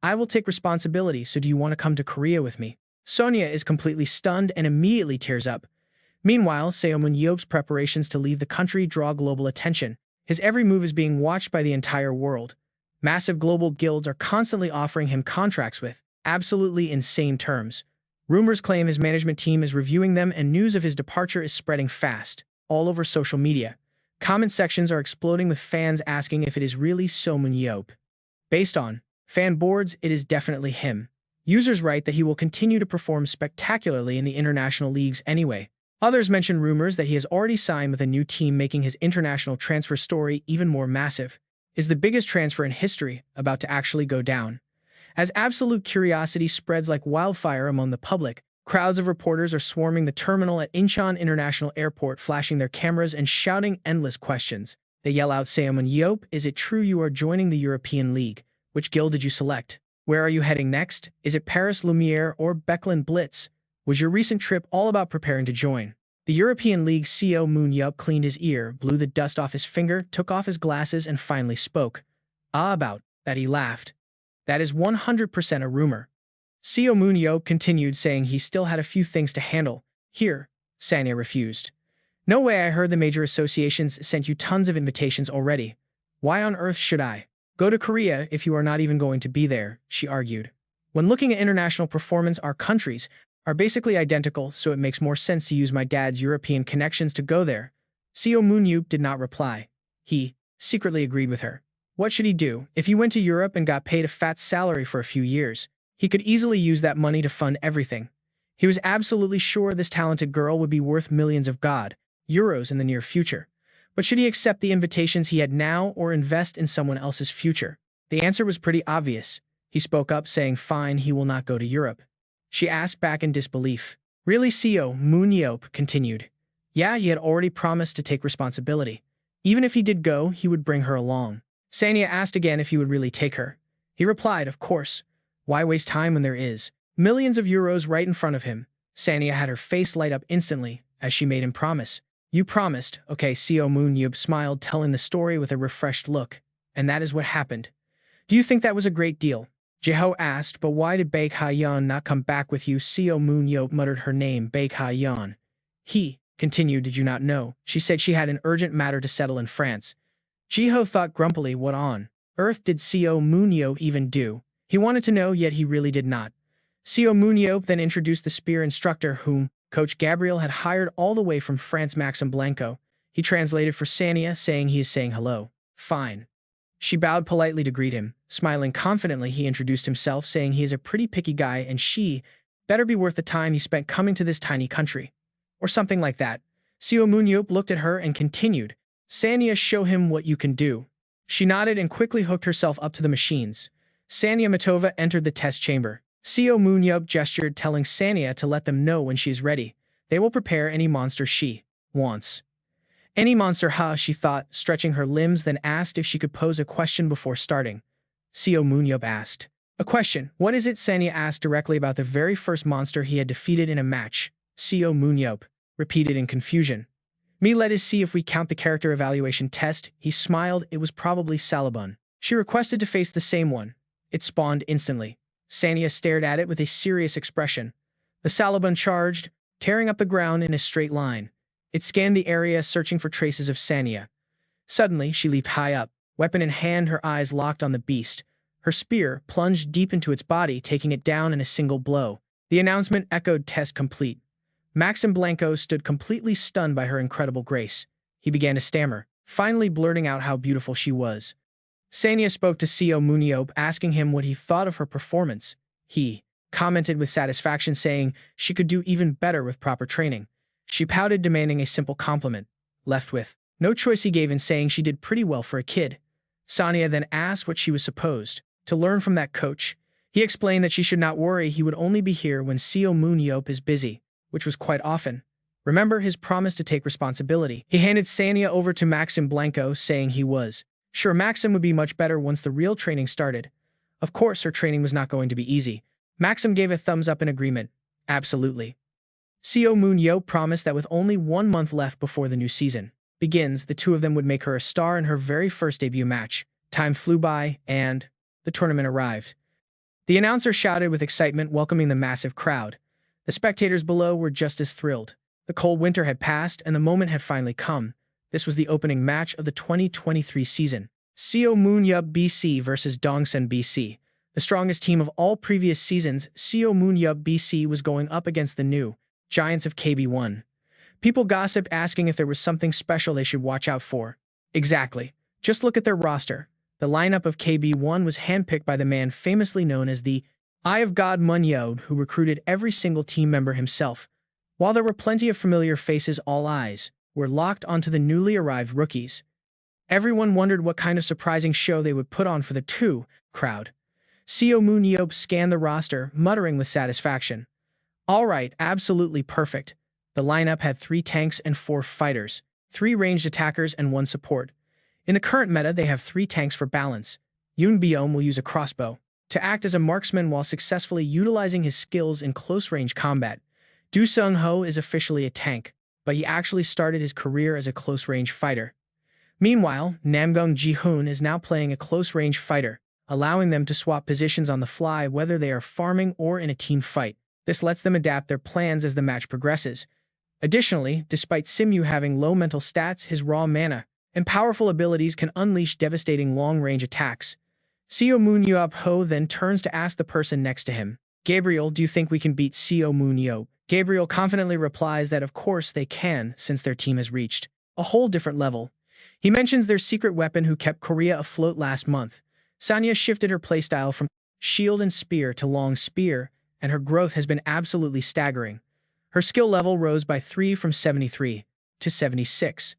I will take responsibility, so do you want to come to Korea with me? Sonia is completely stunned and immediately tears up. Meanwhile, Seo Moon-yeop's preparations to leave the country draw global attention. His every move is being watched by the entire world. Massive global guilds are constantly offering him contracts with absolutely insane terms. Rumors claim his management team is reviewing them and news of his departure is spreading fast, all over social media. Comment sections are exploding with fans asking if it is really Seo Moon-yeop. Based on fan boards, it is definitely him. Users write that he will continue to perform spectacularly in the international leagues anyway. Others mention rumors that he has already signed with a new team, making his international transfer story even more massive. Is the biggest transfer in history about to actually go down? As absolute curiosity spreads like wildfire among the public, crowds of reporters are swarming the terminal at Incheon International Airport, flashing their cameras and shouting endless questions. They yell out, Seo Moon-yeop, is it true you are joining the European League? Which guild did you select? Where are you heading next? Is it Paris Lumiere or Becklin Blitz? Was your recent trip all about preparing to join the European League? Seo Moon-yeop cleaned his ear, blew the dust off his finger, took off his glasses, and finally spoke. About that, he laughed. That is 100% a rumor. Seo Moon-yeop continued, saying he still had a few things to handle. Here, Sanya refused. No way, I heard the major associations sent you tons of invitations already. Why on earth should I go to Korea if you are not even going to be there? She argued. When looking at international performance, our countries are basically identical, so it makes more sense to use my dad's European connections to go there. Seo Moon-yeop did not reply. He secretly agreed with her. What should he do? If he went to Europe and got paid a fat salary for a few years, he could easily use that money to fund everything. He was absolutely sure this talented girl would be worth millions of euros in the near future. But should he accept the invitations he had now or invest in someone else's future? The answer was pretty obvious. He spoke up, saying fine, he will not go to Europe. She asked back in disbelief. Really? Seo Moon-yeop continued. Yeah, he had already promised to take responsibility. Even if he did go, he would bring her along. Sanya asked again if he would really take her. He replied, of course. Why waste time when there is millions of euros right in front of him? Sanya had her face light up instantly as she made him promise. You promised, okay. Seo Moon-yeop smiled, telling the story with a refreshed look. And that is what happened. Do you think that was a great deal? Jeho asked, but why did Baek Ha-yeon not come back with you? Seo Moon-yeop muttered her name, Baek Ha-yeon. He continued, did you not know? She said she had an urgent matter to settle in France. Jeho thought grumpily, what on earth did Seo Moon-yeop even do? He wanted to know, yet he really did not. Seo Moon-yeop then introduced the spear instructor whom Coach Gabriel had hired all the way from France, Maxim Blanco. He translated for Sanya, saying he is saying hello. Fine. She bowed politely to greet him. Smiling confidently, he introduced himself, saying he is a pretty picky guy and she better be worth the time he spent coming to this tiny country. Or something like that. Seo Moon-yeop looked at her and continued. Sanya, show him what you can do. She nodded and quickly hooked herself up to the machines. Sanya Matova entered the test chamber. Seo Moon-yeop gestured, telling Sanya to let them know when she is ready. They will prepare any monster she wants. Any monster, huh? She thought, stretching her limbs, then asked if she could pose a question before starting. Seo Moon-yeop asked. A question? What is it? Sanya asked directly about the very first monster he had defeated in a match. Seo Moon-yeop repeated in confusion. Let us see if we count the character evaluation test. He smiled. It was probably Salabun. She requested to face the same one. It spawned instantly. Sanya stared at it with a serious expression. The Salabun charged, tearing up the ground in a straight line. It scanned the area, searching for traces of Sanya. Suddenly, she leaped high up. Weapon in hand, her eyes locked on the beast. Her spear plunged deep into its body, taking it down in a single blow. The announcement echoed, test complete. Maxim Blanco stood completely stunned by her incredible grace. He began to stammer, finally blurting out how beautiful she was. Sanya spoke to Seo Moon-yeop, asking him what he thought of her performance. He commented with satisfaction, saying she could do even better with proper training. She pouted, demanding a simple compliment. Left with no choice, he gave in, saying she did pretty well for a kid. Sonia then asked what she was supposed to learn from that coach. He explained that she should not worry, he would only be here when Seo Moon-yeop is busy, which was quite often. Remember his promise to take responsibility. He handed Sonia over to Maxim Blanco, saying he was sure Maxim would be much better once the real training started. Of course, her training was not going to be easy. Maxim gave a thumbs up in agreement. Absolutely. Seo Moon-yeop promised that with only 1 month left before the new season begins, the two of them would make her a star in her very first debut match. Time flew by, and the tournament arrived. The announcer shouted with excitement, welcoming the massive crowd. The spectators below were just as thrilled. The cold winter had passed, and the moment had finally come. This was the opening match of the 2023 season. Seo Moon-yeop BC versus Dongsun BC. The strongest team of all previous seasons, Seo Moon-yeop BC was going up against the new giants of KB1. People gossiped, asking if there was something special they should watch out for. Exactly. Just look at their roster. The lineup of KB1 was handpicked by the man famously known as the Eye of God Moon-yeop, who recruited every single team member himself. While there were plenty of familiar faces, all eyes were locked onto the newly arrived rookies. Everyone wondered what kind of surprising show they would put on for the crowd. Seo Moon-yeop scanned the roster, muttering with satisfaction. All right, absolutely perfect. The lineup had 3 tanks and 4 fighters, 3 ranged attackers and 1 support. In the current meta, they have 3 tanks for balance. Yoon Byom will use a crossbow to act as a marksman while successfully utilizing his skills in close-range combat. Do Sung-ho is officially a tank, but he actually started his career as a close-range fighter. Meanwhile, Namgung Ji-hoon is now playing a close-range fighter, allowing them to swap positions on the fly whether they are farming or in a team fight. This lets them adapt their plans as the match progresses. Additionally, despite Simu having low mental stats, his raw mana and powerful abilities can unleash devastating long-range attacks. Seo Moon-yeop Ho then turns to ask the person next to him, Gabriel, do you think we can beat Seo Moon-yeop? Gabriel confidently replies that of course they can, since their team has reached a whole different level. He mentions their secret weapon who kept Korea afloat last month. Sonia shifted her playstyle from shield and spear to long spear, and her growth has been absolutely staggering. Her skill level rose by 3 from 73 to 76.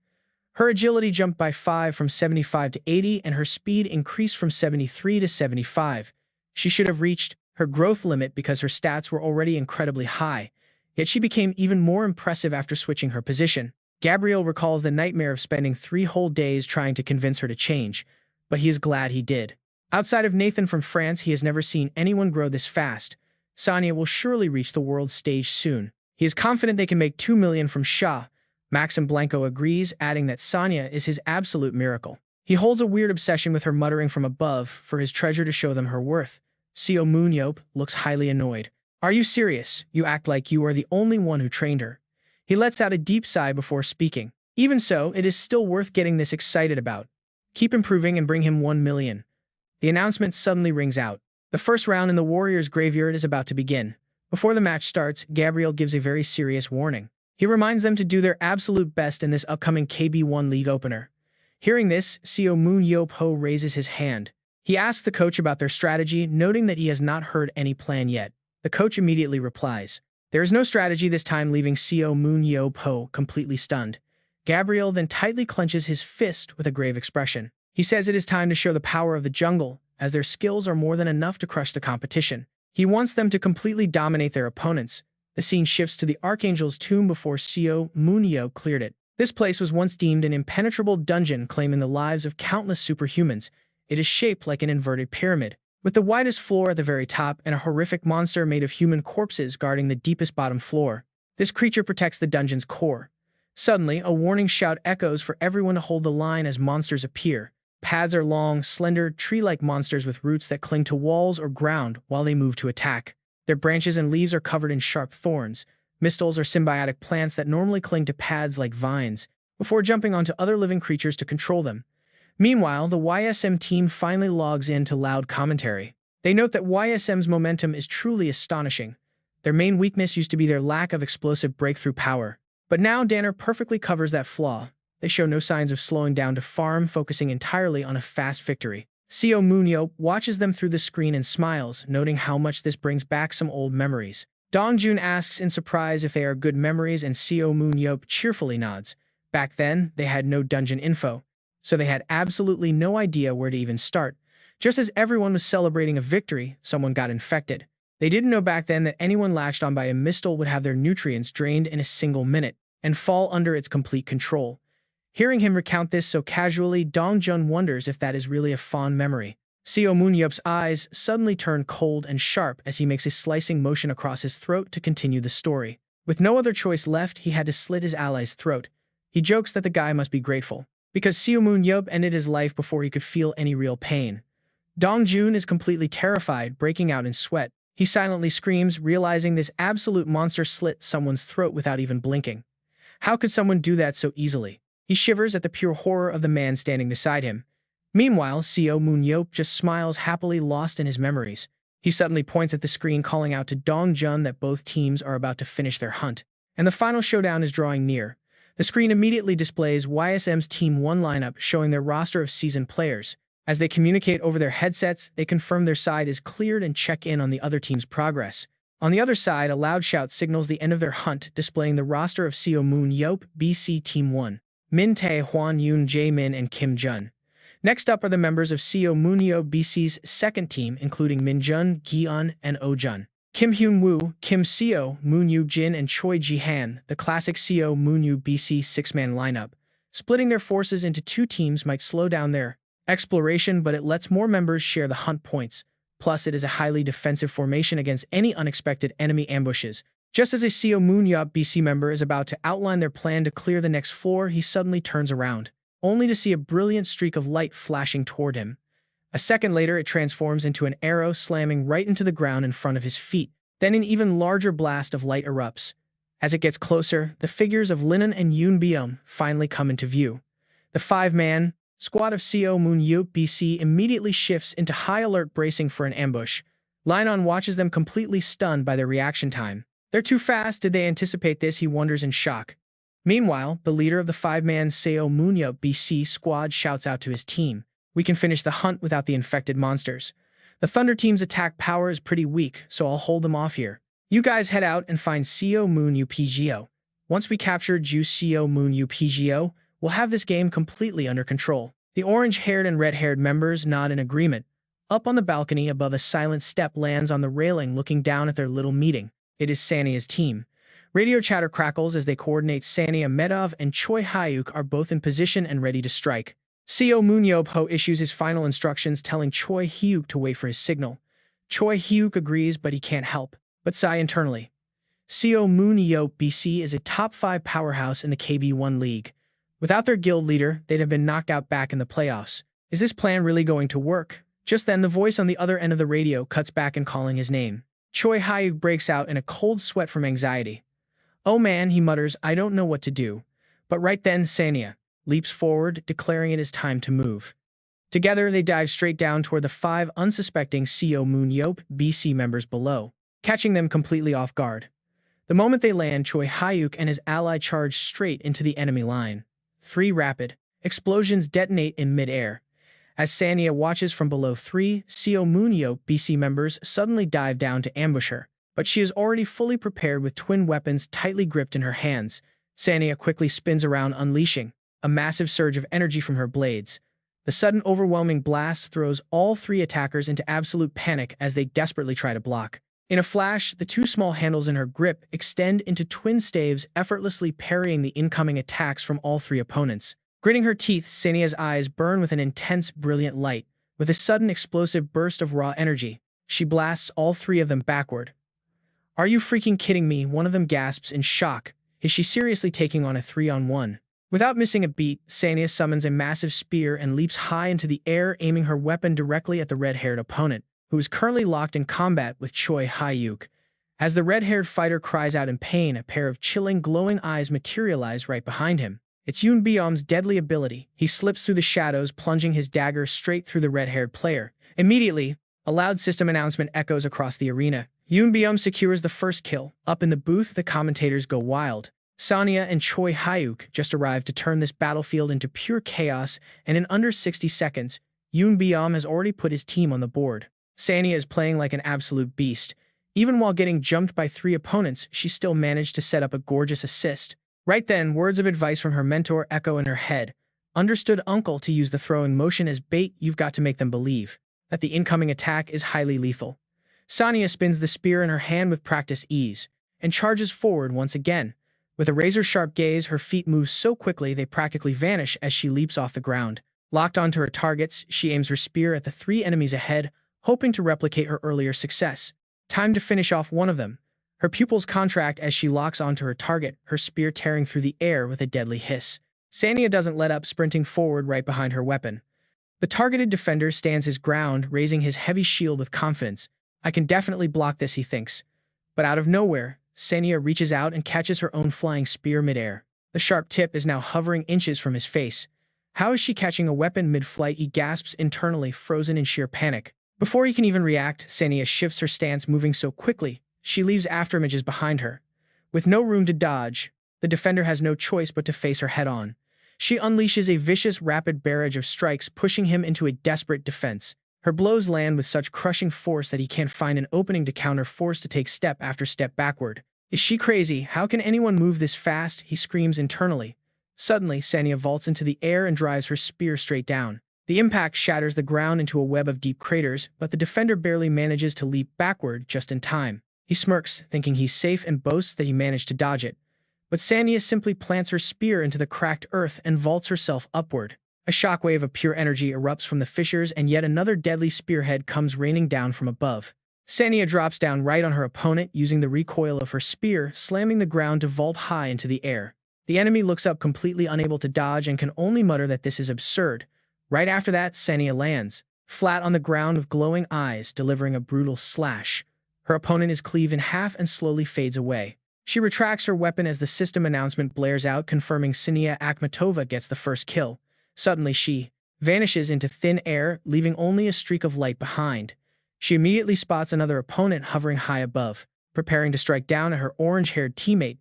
Her agility jumped by 5 from 75 to 80, and her speed increased from 73 to 75. She should have reached her growth limit because her stats were already incredibly high, yet she became even more impressive after switching her position. Gabriel recalls the nightmare of spending 3 whole days trying to convince her to change, but he is glad he did. Outside of Nathan from France, he has never seen anyone grow this fast. Sonia will surely reach the world stage soon. He is confident they can make 2 million from Sha. Maxim Blanco agrees, adding that Sonia is his absolute miracle. He holds a weird obsession with her, muttering from above for his treasure to show them her worth. Seo Moon-yeop looks highly annoyed. Are you serious? You act like you are the only one who trained her. He lets out a deep sigh before speaking. Even so, it is still worth getting this excited about. Keep improving and bring him 1 million. The announcement suddenly rings out. The first round in the Warriors' graveyard is about to begin. Before the match starts, Gabriel gives a very serious warning. He reminds them to do their absolute best in this upcoming KB1 League opener. Hearing this, Seo Moon-yeop Ho raises his hand. He asks the coach about their strategy, noting that he has not heard any plan yet. The coach immediately replies, there is no strategy this time, leaving Seo Moon-yeop Ho completely stunned. Gabriel then tightly clenches his fist with a grave expression. He says it is time to show the power of the jungle, as their skills are more than enough to crush the competition. He wants them to completely dominate their opponents. The scene shifts to the Archangel's tomb before Seo Moon-yeop cleared it. This place was once deemed an impenetrable dungeon, claiming the lives of countless superhumans. It is shaped like an inverted pyramid, with the widest floor at the very top and a horrific monster made of human corpses guarding the deepest bottom floor. This creature protects the dungeon's core. Suddenly, a warning shout echoes for everyone to hold the line as monsters appear. Pads are long, slender, tree-like monsters with roots that cling to walls or ground while they move to attack. Their branches and leaves are covered in sharp thorns. Mistles are symbiotic plants that normally cling to pads like vines, before jumping onto other living creatures to control them. Meanwhile, the YSM team finally logs in to loud commentary. They note that YSM's momentum is truly astonishing. Their main weakness used to be their lack of explosive breakthrough power, but now Danner perfectly covers that flaw. They show no signs of slowing down to farm, focusing entirely on a fast victory. Seo Moon-yeop watches them through the screen and smiles, noting how much this brings back some old memories. Dong-jun asks in surprise if they are good memories, and Seo Moon-yeop cheerfully nods. Back then, they had no dungeon info, so they had absolutely no idea where to even start. Just as everyone was celebrating a victory, someone got infected. They didn't know back then that anyone latched on by a mistle would have their nutrients drained in a single minute and fall under its complete control. Hearing him recount this so casually, Dong-jun wonders if that is really a fond memory. Seo Moon-yeop's eyes suddenly turn cold and sharp as he makes a slicing motion across his throat to continue the story. With no other choice left, he had to slit his ally's throat. He jokes that the guy must be grateful, because Seo Moon-yeop ended his life before he could feel any real pain. Dong-jun is completely terrified, breaking out in sweat. He silently screams, realizing this absolute monster slit someone's throat without even blinking. How could someone do that so easily? He shivers at the pure horror of the man standing beside him. Meanwhile, Seo Moon-yeop just smiles happily, lost in his memories. He suddenly points at the screen, calling out to Dong-jun that both teams are about to finish their hunt, and the final showdown is drawing near. The screen immediately displays YSM's Team 1 lineup, showing their roster of seasoned players. As they communicate over their headsets, they confirm their side is cleared and check in on the other team's progress. On the other side, a loud shout signals the end of their hunt, displaying the roster of Seo Moon-yeop, BC Team 1. Min Tae, Hwan Yoon, Jae-min, and Kim Jun. Next up are the members of Seo Moon-yeop BC's second team, including Min Jun, Gi-eun, and Oh Jun. Kim Hyun-woo, Kim Seo, Moon-yu Jin, and Choi Ji-han, the classic Seo Moon-yeop BC six-man lineup. Splitting their forces into two teams might slow down their exploration, but it lets more members share the hunt points. Plus, it is a highly defensive formation against any unexpected enemy ambushes. Just as a Seo Moon-yeop BC member is about to outline their plan to clear the next floor, he suddenly turns around, only to see a brilliant streak of light flashing toward him. A second later, it transforms into an arrow, slamming right into the ground in front of his feet. Then an even larger blast of light erupts. As it gets closer, the figures of Linon and Yoon Byum finally come into view. The five-man squad of Seo Moon-yeop BC immediately shifts into high alert, bracing for an ambush. Linon watches them, completely stunned by their reaction time. They're too fast. Did they anticipate this? He wonders in shock. Meanwhile, the leader of the five-man Seo Moon-yeop BC squad shouts out to his team, "We can finish the hunt without the infected monsters. The Thunder team's attack power is pretty weak, so I'll hold them off here. You guys head out and find Seo Moon-yeop PGO. Once we capture Ju Seo Moon-yeop PGO, we'll have this game completely under control." The orange-haired and red-haired members nod in agreement. Up on the balcony above, a silent step lands on the railing, looking down at their little meeting. It is Sania's team. Radio chatter crackles as they coordinate. Sania Medov and Choi Hyuk are both in position and ready to strike. Seo Moon-yeop issues his final instructions, telling Choi Hyuk to wait for his signal. Choi Hyuk agrees, but he can't help but sigh internally. Seo Moon-yeop BC is a top 5 powerhouse in the KB1 League. Without their guild leader, they'd have been knocked out back in the playoffs. Is this plan really going to work? Just then, the voice on the other end of the radio cuts back and calling his name. Choi Hyuk breaks out in a cold sweat from anxiety. "Oh man," he mutters, "I don't know what to do." But right then, Sania leaps forward, declaring it is time to move. Together, they dive straight down toward the 5 unsuspecting Seo Moon-yeop BC members below, catching them completely off guard. The moment they land, Choi Hyuk and his ally charge straight into the enemy line. 3 rapid explosions detonate in mid-air. As Sania watches from below, 3 Seo Moon-yeop BC members suddenly dive down to ambush her, but she is already fully prepared with twin weapons tightly gripped in her hands. Sania quickly spins around, unleashing a massive surge of energy from her blades. The sudden overwhelming blast throws all 3 attackers into absolute panic as they desperately try to block. In a flash, the 2 small handles in her grip extend into twin staves, effortlessly parrying the incoming attacks from all 3 opponents. Gritting her teeth, Sania's eyes burn with an intense, brilliant light. With a sudden explosive burst of raw energy, she blasts all 3 of them backward. "Are you freaking kidding me?" one of them gasps in shock. Is she seriously taking on a 3-on-1? Without missing a beat, Sania summons a massive spear and leaps high into the air, aiming her weapon directly at the red-haired opponent, who is currently locked in combat with Choi Hyuk. As the red-haired fighter cries out in pain, a pair of chilling, glowing eyes materialize right behind him. It's Yoon Byum's deadly ability. He slips through the shadows, plunging his dagger straight through the red-haired player. Immediately, a loud system announcement echoes across the arena. Yoon Byum secures the first kill. Up in the booth, the commentators go wild. Sania and Choi Hyuk just arrived to turn this battlefield into pure chaos, and in under 60 seconds, Yoon Byum has already put his team on the board. Sania is playing like an absolute beast. Even while getting jumped by 3 opponents, she still managed to set up a gorgeous assist. Right then, words of advice from her mentor echo in her head. Understood, uncle, to use the throwing motion as bait, you've got to make them believe that the incoming attack is highly lethal. Sania spins the spear in her hand with practiced ease and charges forward once again. With a razor-sharp gaze, her feet move so quickly they practically vanish as she leaps off the ground. Locked onto her targets, she aims her spear at the 3 enemies ahead, hoping to replicate her earlier success. Time to finish off one of them. Her pupils contract as she locks onto her target, her spear tearing through the air with a deadly hiss. Sania doesn't let up, sprinting forward right behind her weapon. The targeted defender stands his ground, raising his heavy shield with confidence. I can definitely block this, he thinks. But out of nowhere, Sania reaches out and catches her own flying spear midair. The sharp tip is now hovering inches from his face. How is she catching a weapon mid-flight? He gasps internally, frozen in sheer panic. Before he can even react, Sania shifts her stance, moving so quickly, she leaves afterimages behind her. With no room to dodge, the defender has no choice but to face her head-on. She unleashes a vicious, rapid barrage of strikes, pushing him into a desperate defense. Her blows land with such crushing force that he can't find an opening to counter, forced to take step after step backward. Is she crazy? How can anyone move this fast? He screams internally. Suddenly, Sania vaults into the air and drives her spear straight down. The impact shatters the ground into a web of deep craters, but the defender barely manages to leap backward just in time. He smirks, thinking he's safe, and boasts that he managed to dodge it. But Sania simply plants her spear into the cracked earth and vaults herself upward. A shockwave of pure energy erupts from the fissures, and yet another deadly spearhead comes raining down from above. Sania drops down right on her opponent, using the recoil of her spear, slamming the ground to vault high into the air. The enemy looks up, completely unable to dodge, and can only mutter that this is absurd. Right after that, Sania lands, flat on the ground with glowing eyes, delivering a brutal slash. Her opponent is cleaved in half and slowly fades away. She retracts her weapon as the system announcement blares out, confirming Sania Akhmatova gets the first kill. Suddenly, she vanishes into thin air, leaving only a streak of light behind. She immediately spots another opponent hovering high above, preparing to strike down at her orange-haired teammate.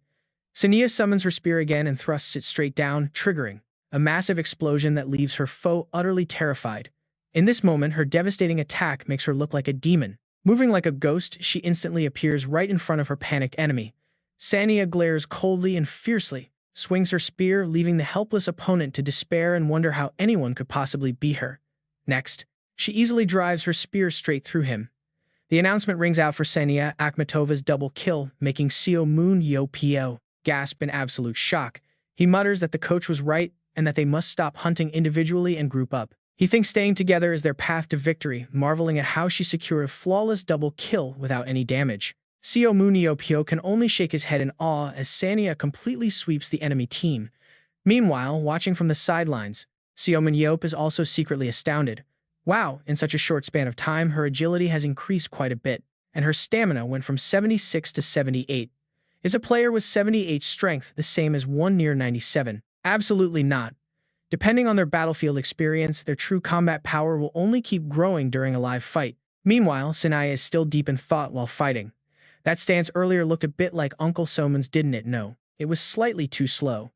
Sania summons her spear again and thrusts it straight down, triggering a massive explosion that leaves her foe utterly terrified. In this moment, her devastating attack makes her look like a demon. Moving like a ghost, she instantly appears right in front of her panicked enemy. Sania glares coldly and fiercely, swings her spear, leaving the helpless opponent to despair and wonder how anyone could possibly beat her. Next, she easily drives her spear straight through him. The announcement rings out for Sania Akhmatova's double kill, making Seo Moon-yeop gasp in absolute shock. He mutters that the coach was right and that they must stop hunting individually and group up. He thinks staying together is their path to victory, marveling at how she secured a flawless double kill without any damage. Seo Moon-yeop can only shake his head in awe as Sania completely sweeps the enemy team. Meanwhile, watching from the sidelines, Seo Moon-yeop is also secretly astounded. Wow, in such a short span of time, her agility has increased quite a bit, and her stamina went from 76 to 78. Is a player with 78 strength the same as one near 97? Absolutely not. Depending on their battlefield experience, their true combat power will only keep growing during a live fight. Meanwhile, Sania is still deep in thought while fighting. That stance earlier looked a bit like Uncle Soman's, didn't it? No, it was slightly too slow.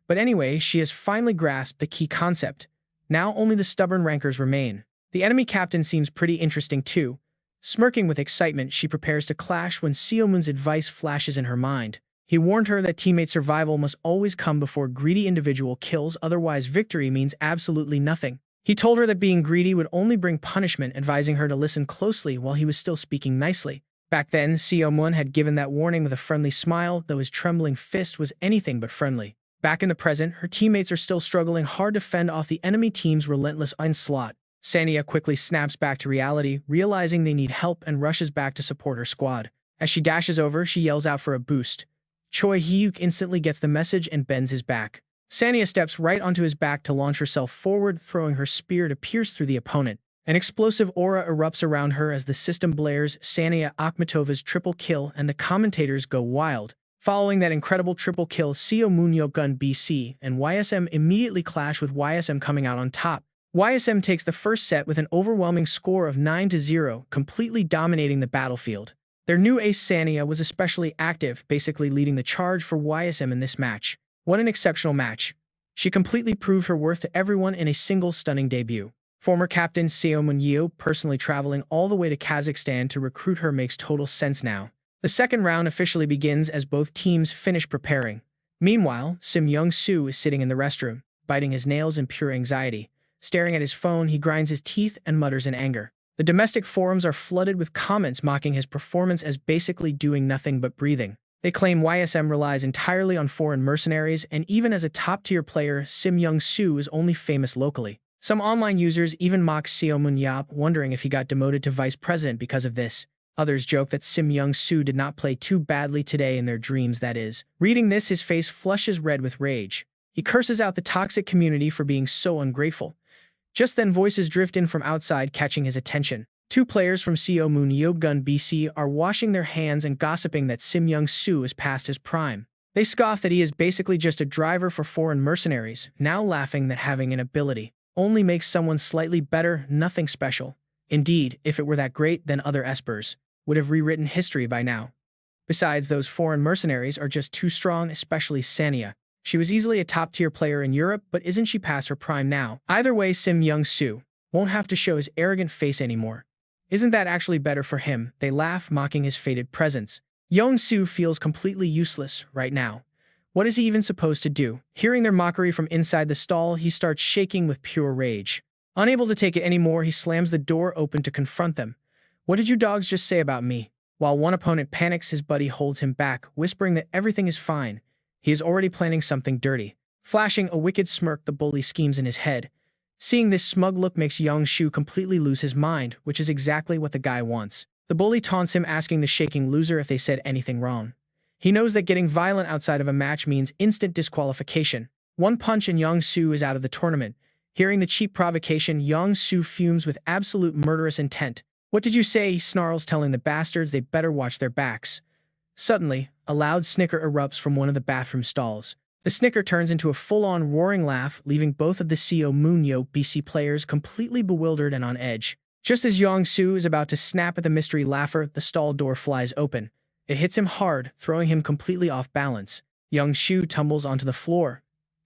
But anyway, she has finally grasped the key concept. Now only the stubborn rankers remain. The enemy captain seems pretty interesting too. Smirking with excitement, she prepares to clash when Seo Moon's advice flashes in her mind. He warned her that teammate survival must always come before greedy individual kills, otherwise victory means absolutely nothing. He told her that being greedy would only bring punishment, advising her to listen closely while he was still speaking nicely. Back then, Seo Moon had given that warning with a friendly smile, though his trembling fist was anything but friendly. Back in the present, her teammates are still struggling hard to fend off the enemy team's relentless onslaught. Sania quickly snaps back to reality, realizing they need help, and rushes back to support her squad. As she dashes over, she yells out for a boost. Choi Hyuk instantly gets the message and bends his back. Sania steps right onto his back to launch herself forward, throwing her spear to pierce through the opponent. An explosive aura erupts around her as the system blares Sania Akhmatova's triple kill, and the commentators go wild. Following that incredible triple kill, Seo Moon-yeop gun BC and YSM immediately clash, with YSM coming out on top. YSM takes the first set with an overwhelming score of 9-0, completely dominating the battlefield. Their new ace Sania was especially active, basically leading the charge for YSM in this match. What an exceptional match. She completely proved her worth to everyone in a single stunning debut. Former captain Seo Moon-yeop personally traveling all the way to Kazakhstan to recruit her makes total sense now. The second round officially begins as both teams finish preparing. Meanwhile, Sim Young-soo is sitting in the restroom, biting his nails in pure anxiety. Staring at his phone, he grinds his teeth and mutters in anger. The domestic forums are flooded with comments mocking his performance as basically doing nothing but breathing. They claim YSM relies entirely on foreign mercenaries, and even as a top-tier player, Sim Young-soo is only famous locally. Some online users even mock Seo Moon-yeop, wondering if he got demoted to vice president because of this. Others joke that Sim Young-soo did not play too badly today in their dreams, that is. Reading this, his face flushes red with rage. He curses out the toxic community for being so ungrateful. Just then, voices drift in from outside, catching his attention. Two players from Seo Moon-yeop Gun BC are washing their hands and gossiping that Sim Young-soo is past his prime. They scoff that he is basically just a driver for foreign mercenaries, now laughing that having an ability only makes someone slightly better, nothing special. Indeed, if it were that great, then other espers would have rewritten history by now. Besides, those foreign mercenaries are just too strong, especially Sania. She was easily a top-tier player in Europe, but isn't she past her prime now? Either way, Sim Young-soo won't have to show his arrogant face anymore. Isn't that actually better for him? They laugh, mocking his fated presence. Young-soo feels completely useless right now. What is he even supposed to do? Hearing their mockery from inside the stall, he starts shaking with pure rage. Unable to take it anymore, he slams the door open to confront them. What did you dogs just say about me? While one opponent panics, his buddy holds him back, whispering that everything is fine. He is already planning something dirty. Flashing a wicked smirk, the bully schemes in his head. Seeing this smug look makes Young-soo completely lose his mind, which is exactly what the guy wants. The bully taunts him, asking the shaking loser if they said anything wrong. He knows that getting violent outside of a match means instant disqualification. One punch and Young-soo is out of the tournament. Hearing the cheap provocation, Young-soo fumes with absolute murderous intent. What did you say? He snarls, telling the bastards they better watch their backs. Suddenly, a loud snicker erupts from one of the bathroom stalls. The snicker turns into a full-on roaring laugh, leaving both of the Seo Moon-yeop BC players completely bewildered and on edge. Just as Young-soo is about to snap at the mystery laugher, the stall door flies open. It hits him hard, throwing him completely off balance. Young-soo tumbles onto the floor.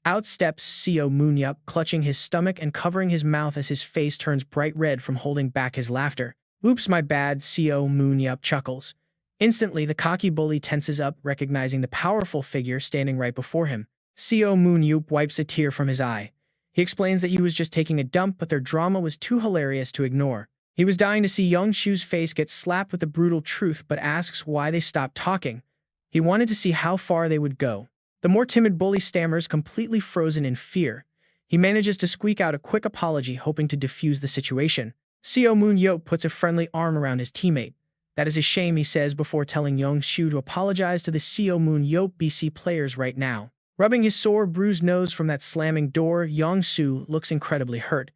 Out steps Seo Moon-yeop, clutching his stomach and covering his mouth as his face turns bright red from holding back his laughter. Oops, my bad, Seo Moon-yeop chuckles. Instantly, the cocky bully tenses up, recognizing the powerful figure standing right before him. Seo Moon-yeop wipes a tear from his eye. He explains that he was just taking a dump, but their drama was too hilarious to ignore. He was dying to see Young-soo's face get slapped with the brutal truth, but asks why they stopped talking. He wanted to see how far they would go. The more timid bully stammers, completely frozen in fear. He manages to squeak out a quick apology, hoping to defuse the situation. Seo Moon-yeop puts a friendly arm around his teammate. That is a shame, he says before telling Young-soo to apologize to the Seo Moon-yeop BC players right now. Rubbing his sore, bruised nose from that slamming door, Young-soo looks incredibly hurt.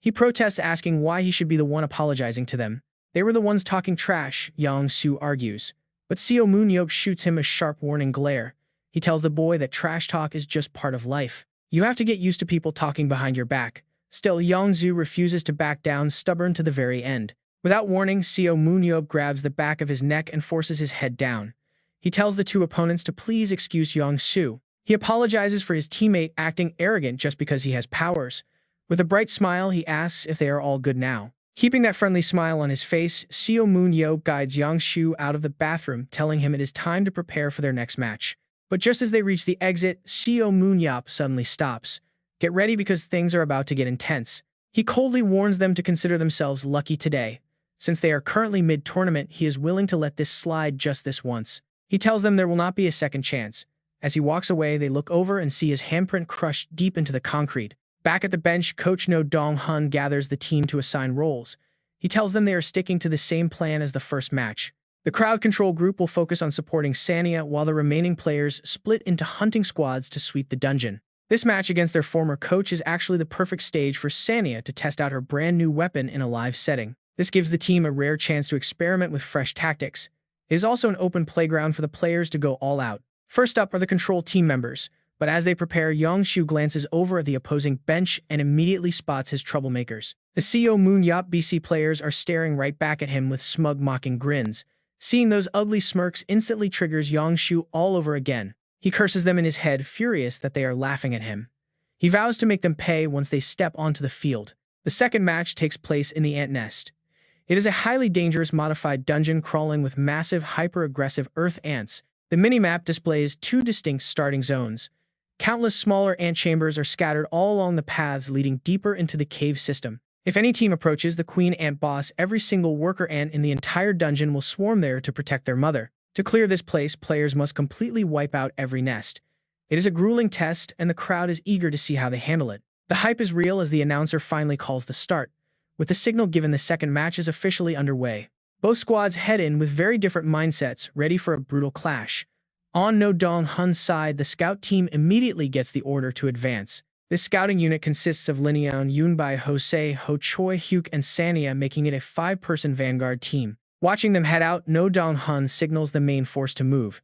He protests, asking why he should be the one apologizing to them. They were the ones talking trash, Young-soo argues. But Seo Moon-yeop shoots him a sharp warning glare. He tells the boy that trash talk is just part of life. You have to get used to people talking behind your back. Still, Young-soo refuses to back down, stubborn to the very end. Without warning, Seo Moon-yeop grabs the back of his neck and forces his head down. He tells the two opponents to please excuse Young-soo. He apologizes for his teammate acting arrogant just because he has powers. With a bright smile, he asks if they are all good now. Keeping that friendly smile on his face, Seo Moon-yeop guides Young-soo out of the bathroom, telling him it is time to prepare for their next match. But just as they reach the exit, Seo Moon-yeop suddenly stops. Get ready because things are about to get intense. He coldly warns them to consider themselves lucky today. Since they are currently mid-tournament, he is willing to let this slide just this once. He tells them there will not be a second chance. As he walks away, they look over and see his handprint crushed deep into the concrete. Back at the bench, Coach No Dong-hun gathers the team to assign roles. He tells them they are sticking to the same plan as the first match. The crowd control group will focus on supporting Sania, while the remaining players split into hunting squads to sweep the dungeon. This match against their former coach is actually the perfect stage for Sania to test out her brand new weapon in a live setting. This gives the team a rare chance to experiment with fresh tactics. It is also an open playground for the players to go all out. First up are the control team members, but as they prepare, Young-soo glances over at the opposing bench and immediately spots his troublemakers. The Seo Moon-yeop BC players are staring right back at him with smug, mocking grins. Seeing those ugly smirks instantly triggers Young-soo all over again. He curses them in his head, furious that they are laughing at him. He vows to make them pay once they step onto the field. The second match takes place in the ant nest. It is a highly dangerous modified dungeon crawling with massive hyper-aggressive earth ants. The minimap displays two distinct starting zones. Countless smaller ant chambers are scattered all along the paths leading deeper into the cave system. If any team approaches the queen ant boss, every single worker ant in the entire dungeon will swarm there to protect their mother. To clear this place, players must completely wipe out every nest. It is a grueling test, and the crowd is eager to see how they handle it. The hype is real as the announcer finally calls the start. With the signal given, the second match is officially underway. Both squads head in with very different mindsets, ready for a brutal clash. On No Dong Hun's side, the scout team immediately gets the order to advance. This scouting unit consists of Lin Yunbai, Hosei, Ho Choi, Hyuk, and Sanya, making it a 5-person vanguard team. Watching them head out, No Dong Hun signals the main force to move.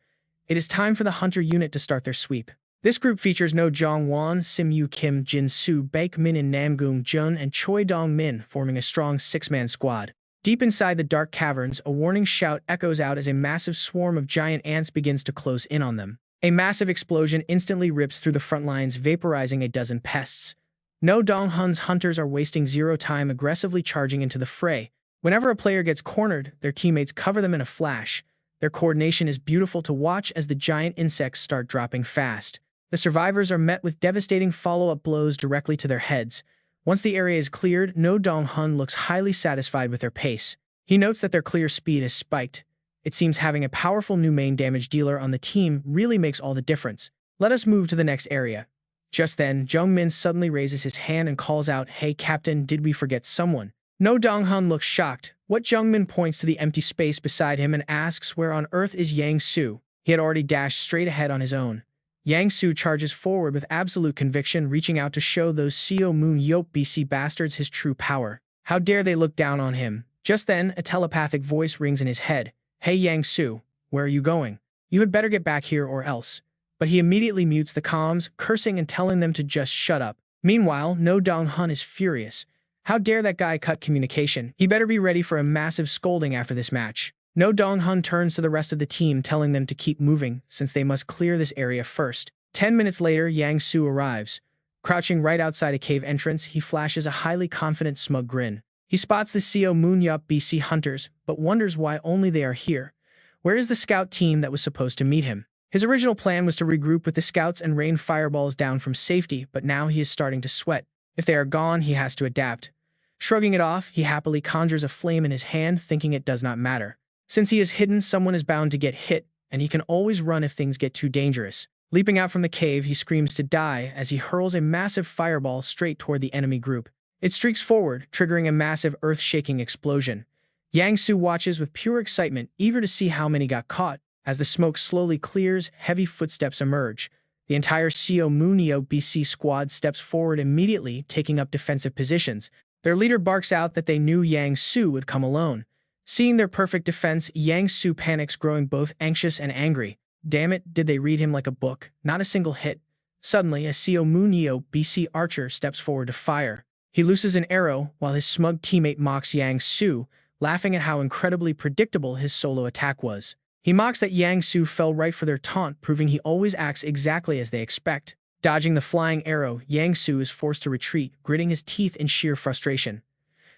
It is time for the hunter unit to start their sweep. This group features No Jong Won, Sim Yu Kim, Jin Soo, Baek Min, and Namgung Jun, and Choi Dong Min, forming a strong 6-man squad. Deep inside the dark caverns, a warning shout echoes out as a massive swarm of giant ants begins to close in on them. A massive explosion instantly rips through the front lines, vaporizing a dozen pests. No Dong Hun's hunters are wasting zero time aggressively charging into the fray. Whenever a player gets cornered, their teammates cover them in a flash. Their coordination is beautiful to watch as the giant insects start dropping fast. The survivors are met with devastating follow-up blows directly to their heads. Once the area is cleared, No Dong Hun looks highly satisfied with their pace. He notes that their clear speed is spiked. It seems having a powerful new main damage dealer on the team really makes all the difference. Let us move to the next area. Just then, Jung Min suddenly raises his hand and calls out, "Hey Captain, did we forget someone?" No Dong Hun looks shocked. Jung Min points to the empty space beside him and asks where on earth is Yang Su. He had already dashed straight ahead on his own. Yang Su charges forward with absolute conviction, reaching out to show those Seo Moon-yeop BC bastards his true power. How dare they look down on him? Just then, a telepathic voice rings in his head. "Hey Yang Su, where are you going? You had better get back here or else." But he immediately mutes the comms, cursing and telling them to just shut up. Meanwhile, No Dong Hun is furious. How dare that guy cut communication? He better be ready for a massive scolding after this match. No Dong Hun turns to the rest of the team, telling them to keep moving, since they must clear this area first. 10 minutes later, Yang Su arrives. Crouching right outside a cave entrance, he flashes a highly confident, smug grin. He spots the Seo Moon-yeop BC hunters, but wonders why only they are here. Where is the scout team that was supposed to meet him? His original plan was to regroup with the scouts and rain fireballs down from safety, but now he is starting to sweat. If they are gone, he has to adapt. Shrugging it off, he happily conjures a flame in his hand, thinking it does not matter. Since he is hidden, someone is bound to get hit, and he can always run if things get too dangerous. Leaping out from the cave, he screams to die as he hurls a massive fireball straight toward the enemy group. It streaks forward, triggering a massive earth-shaking explosion. Yang Su watches with pure excitement, eager to see how many got caught. As the smoke slowly clears, heavy footsteps emerge. The entire Seo Moon-yeop BC squad steps forward immediately, taking up defensive positions. Their leader barks out that they knew Yang Su would come alone. Seeing their perfect defense, Yang Su panics, growing both anxious and angry. Damn it, did they read him like a book? Not a single hit. Suddenly, a Seo Moon-yeop BC archer steps forward to fire. He looses an arrow, while his smug teammate mocks Yang Su, laughing at how incredibly predictable his solo attack was. He mocks that Yang Su fell right for their taunt, proving he always acts exactly as they expect. Dodging the flying arrow, Yang Su is forced to retreat, gritting his teeth in sheer frustration.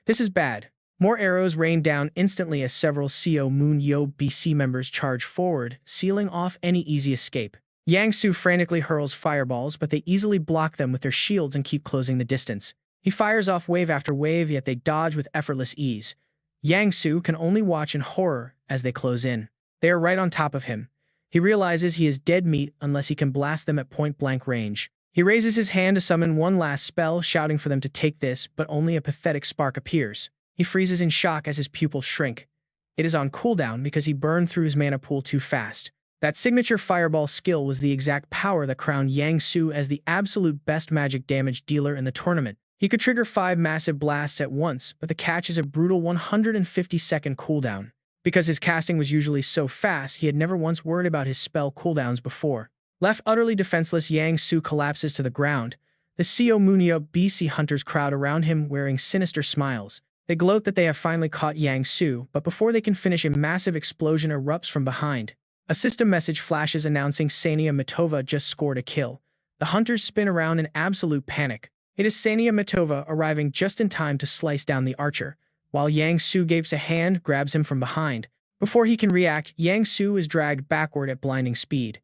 This is bad. More arrows rain down instantly as several Seo Moon-yeop BC members charge forward, sealing off any easy escape. Yang Su frantically hurls fireballs, but they easily block them with their shields and keep closing the distance. He fires off wave after wave, yet they dodge with effortless ease. Yang Su can only watch in horror as they close in. They are right on top of him. He realizes he is dead meat unless he can blast them at point-blank range. He raises his hand to summon one last spell, shouting for them to take this, but only a pathetic spark appears. He freezes in shock as his pupils shrink. It is on cooldown because he burned through his mana pool too fast. That signature fireball skill was the exact power that crowned Yang Su as the absolute best magic damage dealer in the tournament. He could trigger 5 massive blasts at once, but the catch is a brutal 150-second cooldown. Because his casting was usually so fast, he had never once worried about his spell cooldowns before. Left utterly defenseless, Yang Su collapses to the ground. The Seo Moon-yeop BC hunters crowd around him, wearing sinister smiles. They gloat that they have finally caught Yang Su, but before they can finish, a massive explosion erupts from behind. A system message flashes announcing Sanya Mitova just scored a kill. The hunters spin around in absolute panic. It is Sania Matova arriving just in time to slice down the archer, while Yang Su gapes a hand, grabs him from behind. Before he can react, Yang Su is dragged backward at blinding speed.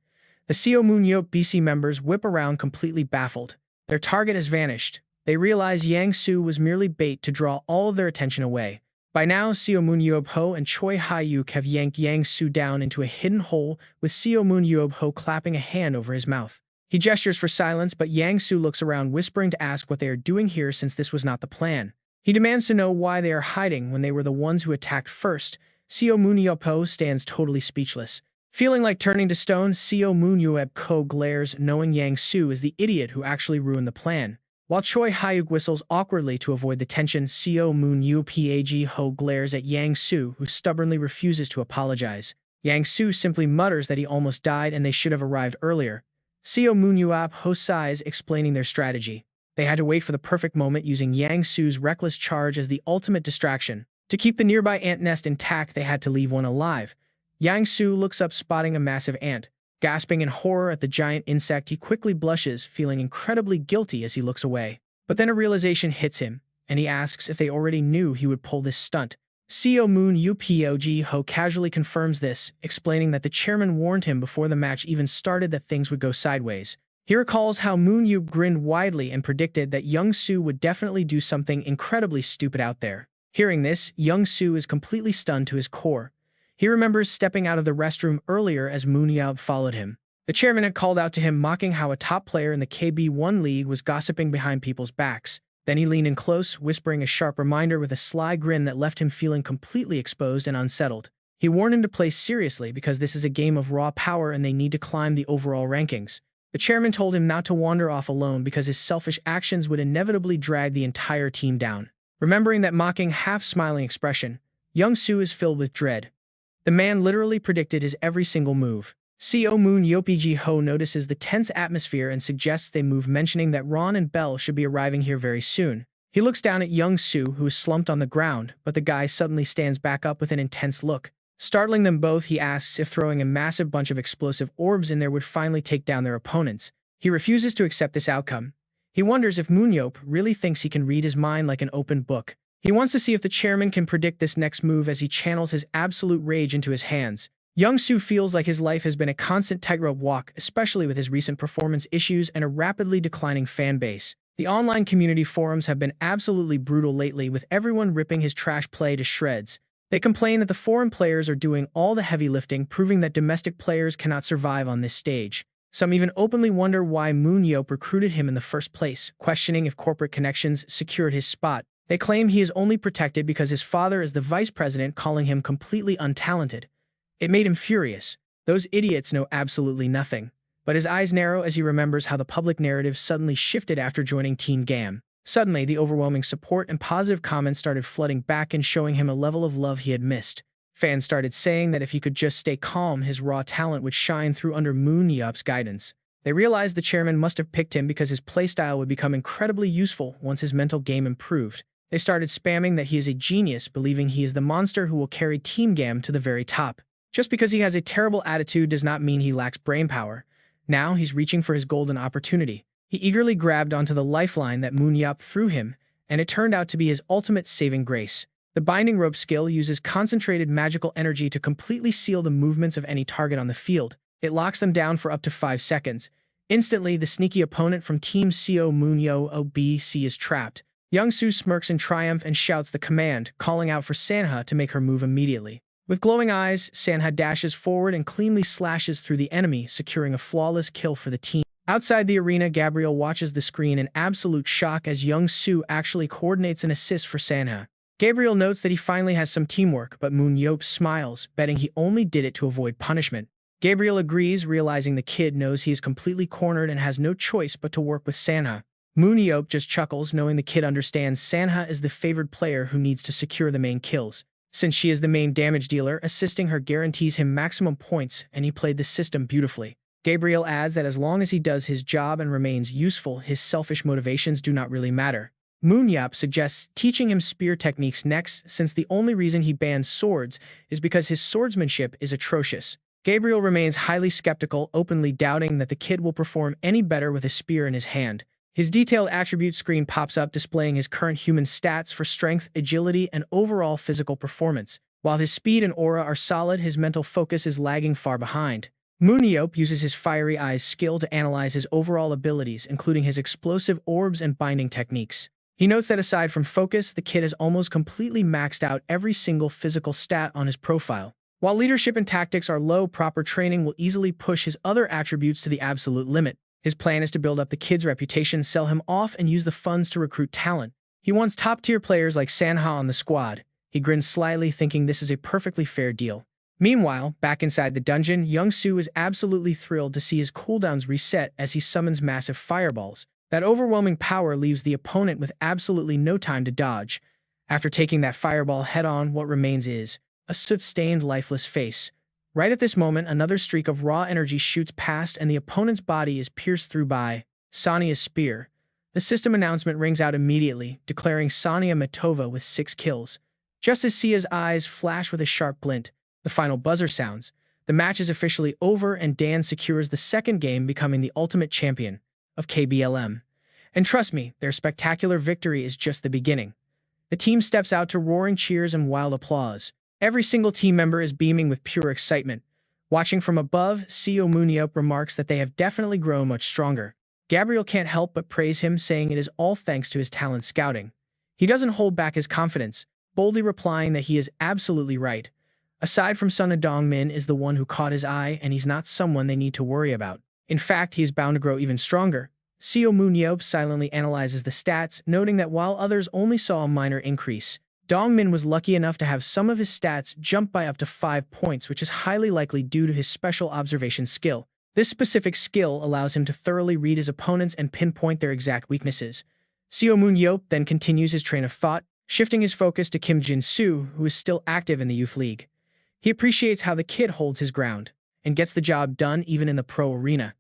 The Seo Moon-yeop BC members whip around completely baffled. Their target has vanished. They realize Yang Su was merely bait to draw all of their attention away. By now, Seo Moon-yeop Ho and Choi Ha-yuk have yanked Yang Su down into a hidden hole, with Seo Moon-yeop Ho clapping a hand over his mouth. He gestures for silence, but Yang Su looks around, whispering to ask what they are doing here since this was not the plan. He demands to know why they are hiding when they were the ones who attacked first. Seo Moon-yeop Ho stands totally speechless. Feeling like turning to stone, Seo Moon-yeop Ho glares, knowing Yang Su is the idiot who actually ruined the plan. While Choi Ha-yuk whistles awkwardly to avoid the tension, Seo Moon-yeop Ho glares at Yang Su, who stubbornly refuses to apologize. Yang Su simply mutters that he almost died and they should have arrived earlier. Seo Moon-yeop Ho sighs, explaining their strategy. They had to wait for the perfect moment, using Yang Su's reckless charge as the ultimate distraction. To keep the nearby ant nest intact, they had to leave one alive. Yang Su looks up, spotting a massive ant. Gasping in horror at the giant insect, he quickly blushes, feeling incredibly guilty as he looks away. But then a realization hits him, and he asks if they already knew he would pull this stunt. Seo Moon-yeop Ho casually confirms this, explaining that the chairman warned him before the match even started that things would go sideways. He recalls how Moon-yeop grinned widely and predicted that Young Su would definitely do something incredibly stupid out there. Hearing this, Young Su is completely stunned to his core. He remembers stepping out of the restroom earlier as Moon-yeop followed him. The chairman had called out to him, mocking how a top player in the KB1 league was gossiping behind people's backs. Then he leaned in close, whispering a sharp reminder with a sly grin that left him feeling completely exposed and unsettled. He warned him to play seriously because this is a game of raw power and they need to climb the overall rankings. The chairman told him not to wander off alone because his selfish actions would inevitably drag the entire team down. Remembering that mocking, half-smiling expression, Young Su is filled with dread. The man literally predicted his every single move. Seo Moon-yeop Ho notices the tense atmosphere and suggests they move, mentioning that Ron and Bell should be arriving here very soon. He looks down at Young Su, who is slumped on the ground, but the guy suddenly stands back up with an intense look. Startling them both, he asks if throwing a massive bunch of explosive orbs in there would finally take down their opponents. He refuses to accept this outcome. He wonders if Moon-yeop really thinks he can read his mind like an open book. He wants to see if the chairman can predict this next move as he channels his absolute rage into his hands. Young Su feels like his life has been a constant tightrope walk, especially with his recent performance issues and a rapidly declining fan base. The online community forums have been absolutely brutal lately, with everyone ripping his trash play to shreds. They complain that the foreign players are doing all the heavy lifting, proving that domestic players cannot survive on this stage. Some even openly wonder why Moon-yeop recruited him in the first place, questioning if corporate connections secured his spot. They claim he is only protected because his father is the vice president, calling him completely untalented. It made him furious. Those idiots know absolutely nothing. But his eyes narrow as he remembers how the public narrative suddenly shifted after joining Team GAM. Suddenly, the overwhelming support and positive comments started flooding back and showing him a level of love he had missed. Fans started saying that if he could just stay calm, his raw talent would shine through under Moon-yeop's guidance. They realized the chairman must have picked him because his playstyle would become incredibly useful once his mental game improved. They started spamming that he is a genius, believing he is the monster who will carry Team GAM to the very top. Just because he has a terrible attitude does not mean he lacks brainpower. Now he's reaching for his golden opportunity. He eagerly grabbed onto the lifeline that Moon-yeop threw him, and it turned out to be his ultimate saving grace. The binding rope skill uses concentrated magical energy to completely seal the movements of any target on the field. It locks them down for up to 5 seconds. Instantly, the sneaky opponent from Team Seo Moon-yeop BC is trapped. Young Su smirks in triumph and shouts the command, calling out for Sanha to make her move immediately. With glowing eyes, Sanha dashes forward and cleanly slashes through the enemy, securing a flawless kill for the team. Outside the arena, Gabriel watches the screen in absolute shock as Young Su actually coordinates an assist for Sanha. Gabriel notes that he finally has some teamwork, but Moon-yeop smiles, betting he only did it to avoid punishment. Gabriel agrees, realizing the kid knows he is completely cornered and has no choice but to work with Sanha. Moon-yeop just chuckles, knowing the kid understands Sanha is the favored player who needs to secure the main kills. Since she is the main damage dealer, assisting her guarantees him maximum points, and he played the system beautifully. Gabriel adds that as long as he does his job and remains useful, his selfish motivations do not really matter. Moon-yeop suggests teaching him spear techniques next, since the only reason he bans swords is because his swordsmanship is atrocious. Gabriel remains highly skeptical, openly doubting that the kid will perform any better with a spear in his hand. His detailed attribute screen pops up displaying his current human stats for strength, agility, and overall physical performance. While his speed and aura are solid, his mental focus is lagging far behind. Moon-yeop uses his fiery eyes skill to analyze his overall abilities, including his explosive orbs and binding techniques. He notes that aside from focus, the kid has almost completely maxed out every single physical stat on his profile. While leadership and tactics are low, proper training will easily push his other attributes to the absolute limit. His plan is to build up the kid's reputation, sell him off, and use the funds to recruit talent. He wants top-tier players like Sanha on the squad. He grins slyly, thinking this is a perfectly fair deal. Meanwhile, back inside the dungeon, young Soo is absolutely thrilled to see his cooldowns reset as he summons massive fireballs. That overwhelming power leaves the opponent with absolutely no time to dodge. After taking that fireball head-on, what remains is a soot-stained, lifeless face. Right at this moment, another streak of raw energy shoots past and the opponent's body is pierced through by Sonia's spear. The system announcement rings out immediately, declaring Sonia Matova with 6 kills. Just as Sia's eyes flash with a sharp glint, the final buzzer sounds. The match is officially over and Dan secures the second game, becoming the ultimate champion of KBLM. And trust me, their spectacular victory is just the beginning. The team steps out to roaring cheers and wild applause. Every single team member is beaming with pure excitement. Watching from above, Seo Moon-yeop remarks that they have definitely grown much stronger. Gabriel can't help but praise him, saying it is all thanks to his talent scouting. He doesn't hold back his confidence, boldly replying that he is absolutely right. Aside from Sun, Dongmin is the one who caught his eye, and he's not someone they need to worry about. In fact, he is bound to grow even stronger. Seo Moon-yeop silently analyzes the stats, noting that while others only saw a minor increase, Dongmin was lucky enough to have some of his stats jump by up to 5 points, which is highly likely due to his special observation skill. This specific skill allows him to thoroughly read his opponents and pinpoint their exact weaknesses. Seo Moon-yeop then continues his train of thought, shifting his focus to Kim Jin-soo, who is still active in the youth league. He appreciates how the kid holds his ground and gets the job done even in the pro arena.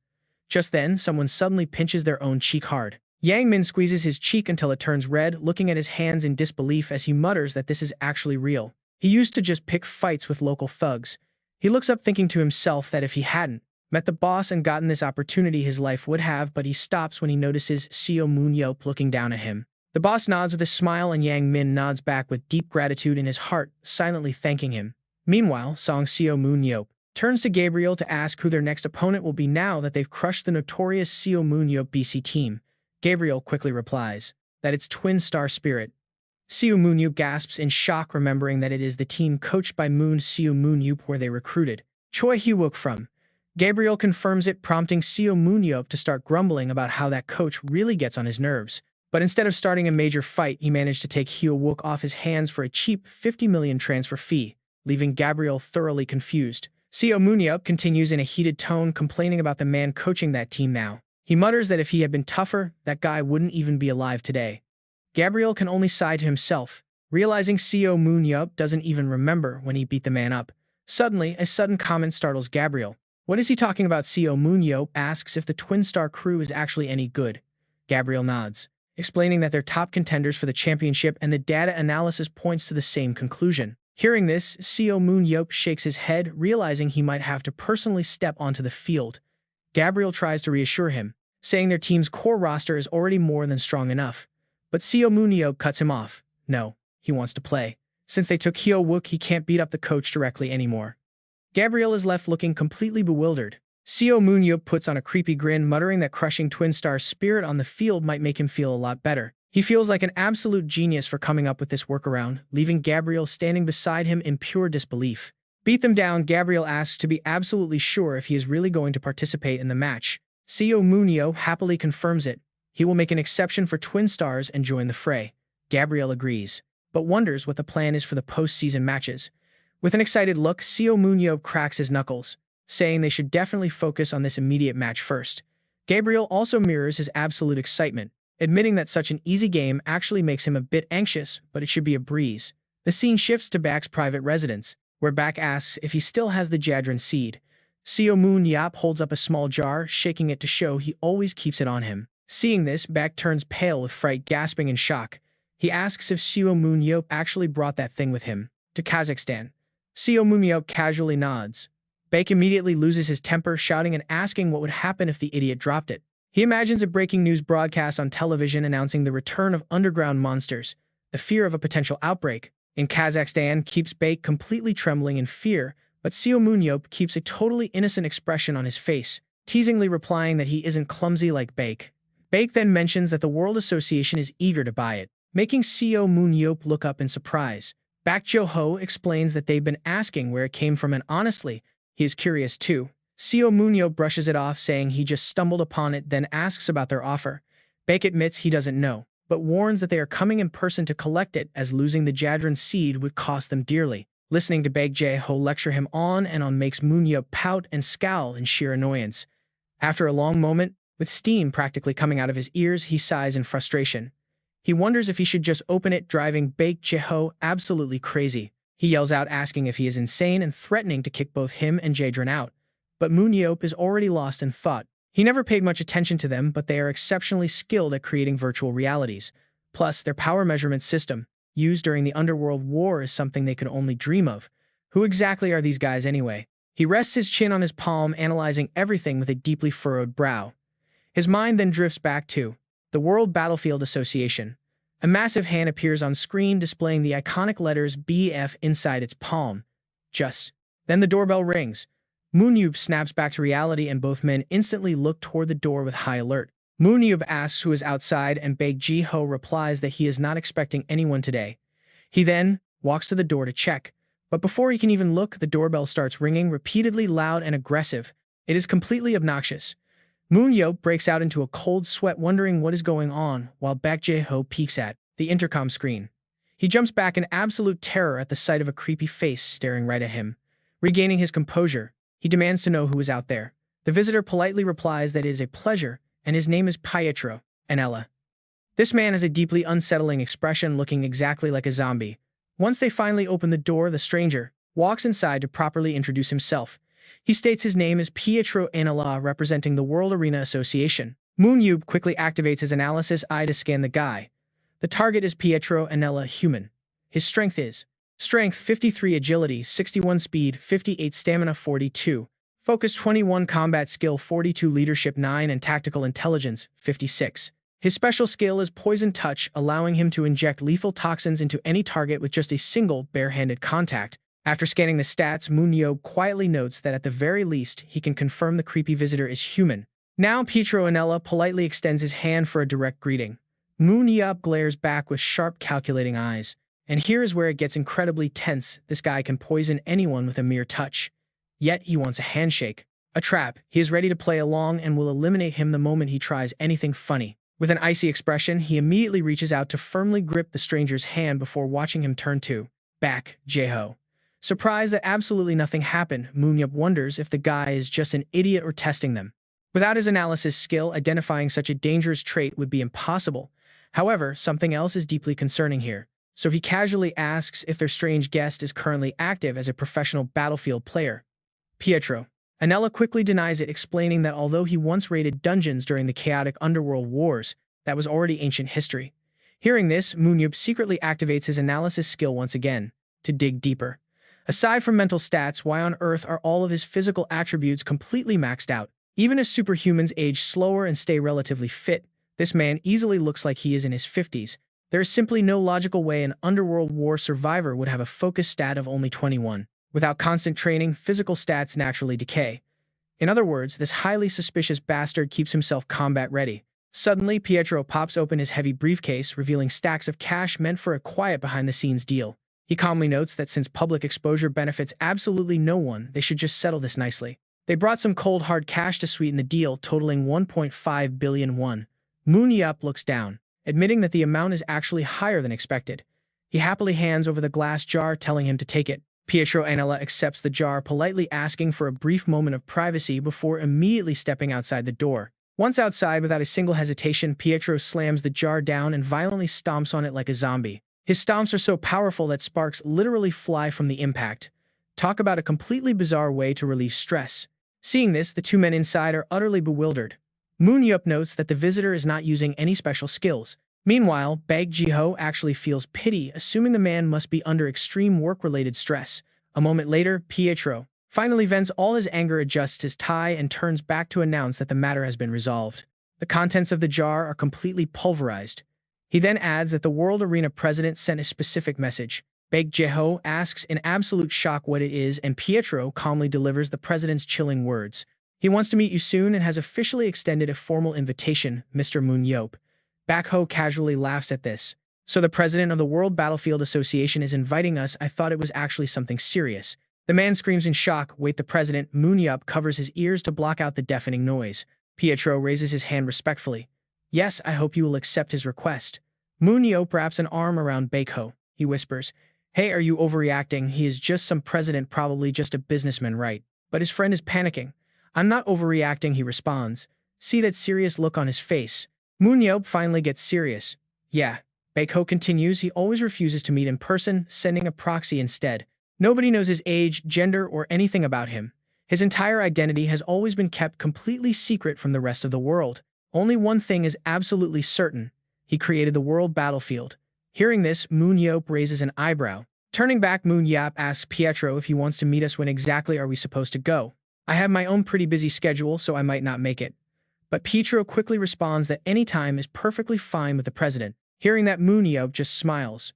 Just then, someone suddenly pinches their own cheek hard. Yang Min squeezes his cheek until it turns red, looking at his hands in disbelief as he mutters that this is actually real. He used to just pick fights with local thugs. He looks up thinking to himself that if he hadn't met the boss and gotten this opportunity, his life would have, but he stops when he notices Seo Moon-yeop looking down at him. The boss nods with a smile and Yang Min nods back with deep gratitude in his heart, silently thanking him. Meanwhile, Song Seo Moon-yeop turns to Gabriel to ask who their next opponent will be now that they've crushed the notorious Seo Moon-yeop BC team. Gabriel quickly replies that it's Twin Star Spirit. Seo Moon-yeop gasps in shock, remembering that it is the team coached by Seo Moon-yeop where they recruited Choi Hee-wook from. Gabriel confirms it, prompting Seo Moon-yeop to start grumbling about how that coach really gets on his nerves. But instead of starting a major fight, he managed to take Hee-wook off his hands for a cheap 50 million transfer fee, leaving Gabriel thoroughly confused. Seo Moon-yeop continues in a heated tone, complaining about the man coaching that team now. He mutters that if he had been tougher, that guy wouldn't even be alive today. Gabriel can only sigh to himself, realizing Seo Moon-yeop doesn't even remember when he beat the man up. Suddenly, a sudden comment startles Gabriel. What is he talking about? Seo Moon-yeop asks if the Twin Star crew is actually any good. Gabriel nods, explaining that they're top contenders for the championship, and the data analysis points to the same conclusion. Hearing this, Seo Moon-yeop shakes his head, realizing he might have to personally step onto the field. Gabriel tries to reassure him, saying their team's core roster is already more than strong enough. But Seo Moon-yeop cuts him off. No, he wants to play. Since they took Hee-wook, he can't beat up the coach directly anymore. Gabriel is left looking completely bewildered. Seo Moon-yeop puts on a creepy grin, muttering that crushing Twin Star Spirit on the field might make him feel a lot better. He feels like an absolute genius for coming up with this workaround, leaving Gabriel standing beside him in pure disbelief. Beat them down, Gabriel asks to be absolutely sure if he is really going to participate in the match. Seo Moon-yeop happily confirms it. He will make an exception for Twin Stars and join the fray. Gabriel agrees, but wonders what the plan is for the post-season matches. With an excited look, Seo Moon-yeop cracks his knuckles, saying they should definitely focus on this immediate match first. Gabriel also mirrors his absolute excitement, admitting that such an easy game actually makes him a bit anxious, but it should be a breeze. The scene shifts to Bak's private residence, where Bak asks if he still has the Jadran seed. Seo Moon-yeop holds up a small jar, shaking it to show he always keeps it on him. Seeing this, Bak turns pale with fright, gasping in shock. He asks if Seo Moon-yeop actually brought that thing with him to Kazakhstan. Seo Moon-yeop casually nods. Bak immediately loses his temper, shouting and asking what would happen if the idiot dropped it. He imagines a breaking news broadcast on television announcing the return of underground monsters. The fear of a potential outbreak in Kazakhstan keeps Baek completely trembling in fear, but Seo Moon-yeop keeps a totally innocent expression on his face, teasingly replying that he isn't clumsy like Baek. Baek then mentions that the World Association is eager to buy it, making Seo Moon-yeop look up in surprise. Bak Jo-ho explains that they've been asking where it came from, and honestly, he is curious too. Seo Moon-yeop brushes it off, saying he just stumbled upon it, then asks about their offer. Baek admits he doesn't know, but warns that they are coming in person to collect it, as losing the Jadran seed would cost them dearly. Listening to Bak Jo-ho lecture him on and on makes Moon-yeop pout and scowl in sheer annoyance. After a long moment, with steam practically coming out of his ears, he sighs in frustration. He wonders if he should just open it, driving Bak Jo-ho absolutely crazy. He yells out, asking if he is insane and threatening to kick both him and Jadran out. But Moon-yeop is already lost in thought. He never paid much attention to them, but they are exceptionally skilled at creating virtual realities. Plus, their power measurement system, used during the Underworld War, is something they could only dream of. Who exactly are these guys anyway? He rests his chin on his palm, analyzing everything with a deeply furrowed brow. His mind then drifts back to the World Battlefield Association. A massive hand appears on screen, displaying the iconic letters BF inside its palm. Just then the doorbell rings. Moon-yeop snaps back to reality, and both men instantly look toward the door with high alert. Moon-yeop asks who is outside, and Bak Jo-ho replies that he is not expecting anyone today. He then walks to the door to check, but before he can even look, the doorbell starts ringing, repeatedly loud and aggressive. It is completely obnoxious. Moon-yeop breaks out into a cold sweat, wondering what is going on, while Bak Jo-ho peeks at the intercom screen. He jumps back in absolute terror at the sight of a creepy face staring right at him. Regaining his composure, he demands to know who is out there. The visitor politely replies that it is a pleasure, and his name is Pietro Anella. This man has a deeply unsettling expression, looking exactly like a zombie. Once they finally open the door, the stranger walks inside to properly introduce himself. He states his name is Pietro Anella, representing the World Arena Association. Moon-yeop quickly activates his analysis eye to scan the guy. The target is Pietro Anella, human. His strength is Strength 53, Agility 61, Speed 58, Stamina 42, Focus 21, Combat Skill 42, Leadership 9, and Tactical Intelligence 56. His special skill is Poison Touch, allowing him to inject lethal toxins into any target with just a single bare-handed contact. After scanning the stats, Moon-yeop quietly notes that at the very least, he can confirm the creepy visitor is human. Now Pietro Anella politely extends his hand for a direct greeting. Moon-yeop glares back with sharp, calculating eyes. And here is where it gets incredibly tense. This guy can poison anyone with a mere touch. Yet he wants a handshake. A trap. He is ready to play along and will eliminate him the moment he tries anything funny. With an icy expression, he immediately reaches out to firmly grip the stranger's hand before watching him turn to Bak Jo-ho. Surprised that absolutely nothing happened, Moon-yeop wonders if the guy is just an idiot or testing them. Without his analysis skill, identifying such a dangerous trait would be impossible. However, something else is deeply concerning here. So he casually asks if their strange guest is currently active as a professional battlefield player. Pietro Anella quickly denies it, explaining that although he once raided dungeons during the chaotic underworld wars, that was already ancient history. Hearing this, Moon-yeop secretly activates his analysis skill once again, to dig deeper. Aside from mental stats, why on earth are all of his physical attributes completely maxed out? Even as superhumans age slower and stay relatively fit, this man easily looks like he is in his 50s. There is simply no logical way an underworld war survivor would have a focus stat of only 21. Without constant training, physical stats naturally decay. In other words, this highly suspicious bastard keeps himself combat ready. Suddenly, Pietro pops open his heavy briefcase, revealing stacks of cash meant for a quiet behind-the-scenes deal. He calmly notes that since public exposure benefits absolutely no one, they should just settle this nicely. They brought some cold hard cash to sweeten the deal, totaling 1.5 billion won. Moon-yeop looks down, admitting that the amount is actually higher than expected. He happily hands over the glass jar, telling him to take it. Pietro Anella accepts the jar, politely asking for a brief moment of privacy before immediately stepping outside the door. Once outside, without a single hesitation, Pietro slams the jar down and violently stomps on it like a zombie. His stomps are so powerful that sparks literally fly from the impact. Talk about a completely bizarre way to relieve stress. Seeing this, the two men inside are utterly bewildered. Moon-yeop notes that the visitor is not using any special skills. Meanwhile, Bak Jo-ho actually feels pity, assuming the man must be under extreme work-related stress. A moment later, Pietro finally vents all his anger, adjusts his tie, and turns back to announce that the matter has been resolved. The contents of the jar are completely pulverized. He then adds that the World Arena president sent a specific message. Baek Jeho asks in absolute shock what it is, and Pietro calmly delivers the president's chilling words. He wants to meet you soon and has officially extended a formal invitation, Mr. Moon-yeop. Baek Ho casually laughs at this. So the president of the World Battlefield Association is inviting us. I thought it was actually something serious. The man screams in shock. Wait, the president, Moon-yeop, covers his ears to block out the deafening noise. Pietro raises his hand respectfully. Yes, I hope you will accept his request. Moon-yeop wraps an arm around Baek Ho. He whispers, Hey, are you overreacting? He is just some president, probably just a businessman, right? But his friend is panicking. I'm not overreacting, he responds. See that serious look on his face. Moon-yeop finally gets serious. Yeah. Baek Ho continues, he always refuses to meet in person, sending a proxy instead. Nobody knows his age, gender, or anything about him. His entire identity has always been kept completely secret from the rest of the world. Only one thing is absolutely certain. He created the World Battlefield. Hearing this, Moon-yeop raises an eyebrow. Turning back, Moon-yeop asks Pietro if he wants to meet us. When exactly are we supposed to go? I have my own pretty busy schedule, so I might not make it. But Pietro quickly responds that any time is perfectly fine with the president. Hearing that, Moon-yeop just smiles.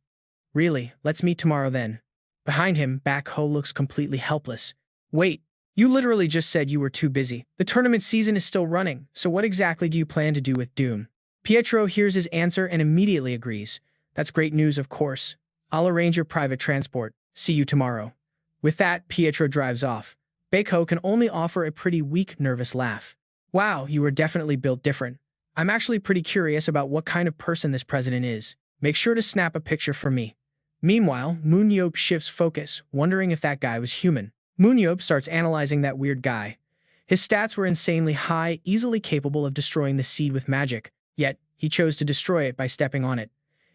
Really, let's meet tomorrow then. Behind him, Baek Ho looks completely helpless. Wait, you literally just said you were too busy. The tournament season is still running, so what exactly do you plan to do with Dune? Pietro hears his answer and immediately agrees. That's great news, of course. I'll arrange your private transport. See you tomorrow. With that, Pietro drives off. Baek Ho can only offer a pretty weak, nervous laugh. Wow, you are definitely built different. I'm actually pretty curious about what kind of person this president is. Make sure to snap a picture for me. Meanwhile, Moon-yeop shifts focus, wondering if that guy was human. Moon-yeop starts analyzing that weird guy. His stats were insanely high, easily capable of destroying the seed with magic, yet he chose to destroy it by stepping on it.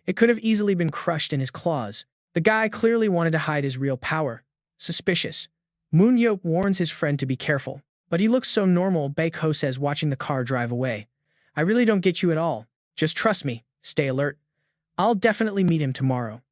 It could have easily been crushed in his claws. The guy clearly wanted to hide his real power. Suspicious. Moon-yeop warns his friend to be careful. But he looks so normal, Baek Ho says, watching the car drive away. I really don't get you at all. Just trust me. Stay alert. I'll definitely meet him tomorrow.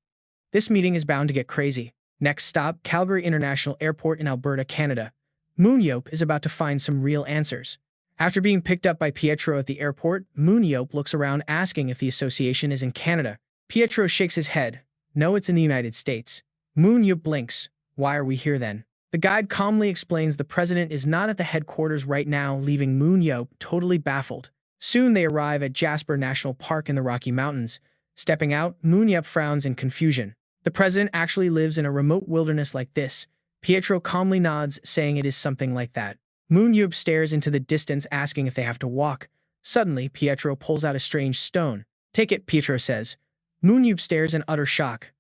This meeting is bound to get crazy. Next stop, Calgary International Airport in Alberta, Canada. Moon-yeop is about to find some real answers. After being picked up by Pietro at the airport, Moon-yeop looks around asking if the association is in Canada. Pietro shakes his head. No, it's in the United States. Moon-yeop blinks. Why are we here then? The guide calmly explains the president is not at the headquarters right now, leaving Moon-yeop totally baffled. Soon they arrive at Jasper National Park in the Rocky Mountains. Stepping out, Moon-yeop frowns in confusion. The president actually lives in a remote wilderness like this. Pietro calmly nods, saying it is something like that. Moon-yeop stares into the distance, asking if they have to walk. Suddenly, Pietro pulls out a strange stone. Take it, Pietro says. Moon-yeop stares in utter shock.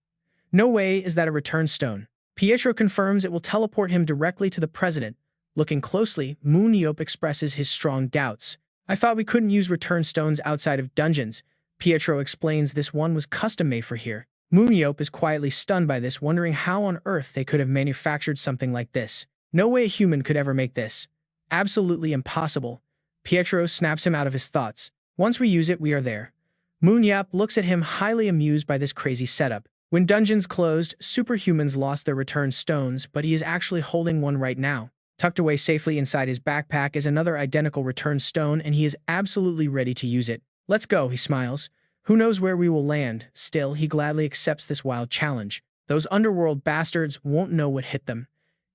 No way, is that a return stone? Pietro confirms it will teleport him directly to the president. Looking closely, Moon-yeop expresses his strong doubts. I thought we couldn't use return stones outside of dungeons. Pietro explains this one was custom-made for here. Moon-yeop is quietly stunned by this, wondering how on earth they could have manufactured something like this. No way a human could ever make this. Absolutely impossible. Pietro snaps him out of his thoughts. Once we use it, we are there. Moon-yeop looks at him, highly amused by this crazy setup. When dungeons closed, superhumans lost their return stones, but he is actually holding one right now. Tucked away safely inside his backpack is another identical return stone, and he is absolutely ready to use it. Let's go, he smiles. Who knows where we will land? Still, he gladly accepts this wild challenge. Those underworld bastards won't know what hit them.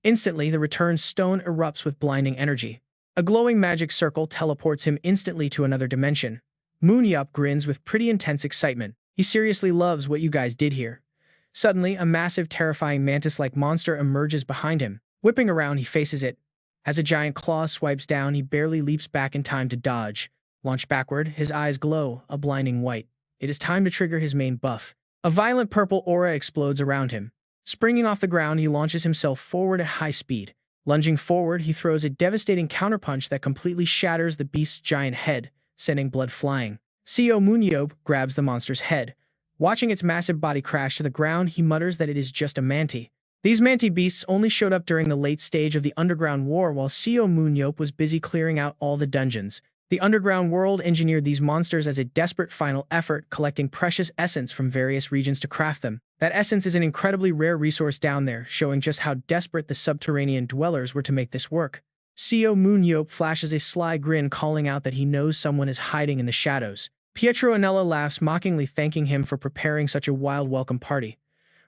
Instantly, the return stone erupts with blinding energy. A glowing magic circle teleports him instantly to another dimension. Moon-yeop grins with pretty intense excitement. He seriously loves what you guys did here. Suddenly, a massive, terrifying mantis-like monster emerges behind him. Whipping around, he faces it. As a giant claw swipes down, he barely leaps back in time to dodge. Launched backward, his eyes glow, a blinding white. It is time to trigger his main buff. A violent purple aura explodes around him. Springing off the ground, he launches himself forward at high speed. Lunging forward, he throws a devastating counterpunch that completely shatters the beast's giant head, sending blood flying. Seo Moon-yeop grabs the monster's head. Watching its massive body crash to the ground, he mutters that it is just a manti. These manti beasts only showed up during the late stage of the Underground War while Seo Moon-yeop was busy clearing out all the dungeons. The Underground World engineered these monsters as a desperate final effort, collecting precious essence from various regions to craft them. That essence is an incredibly rare resource down there, showing just how desperate the subterranean dwellers were to make this work. Seo Moon-yeop flashes a sly grin, calling out that he knows someone is hiding in the shadows. Pietro Anella laughs mockingly, thanking him for preparing such a wild welcome party.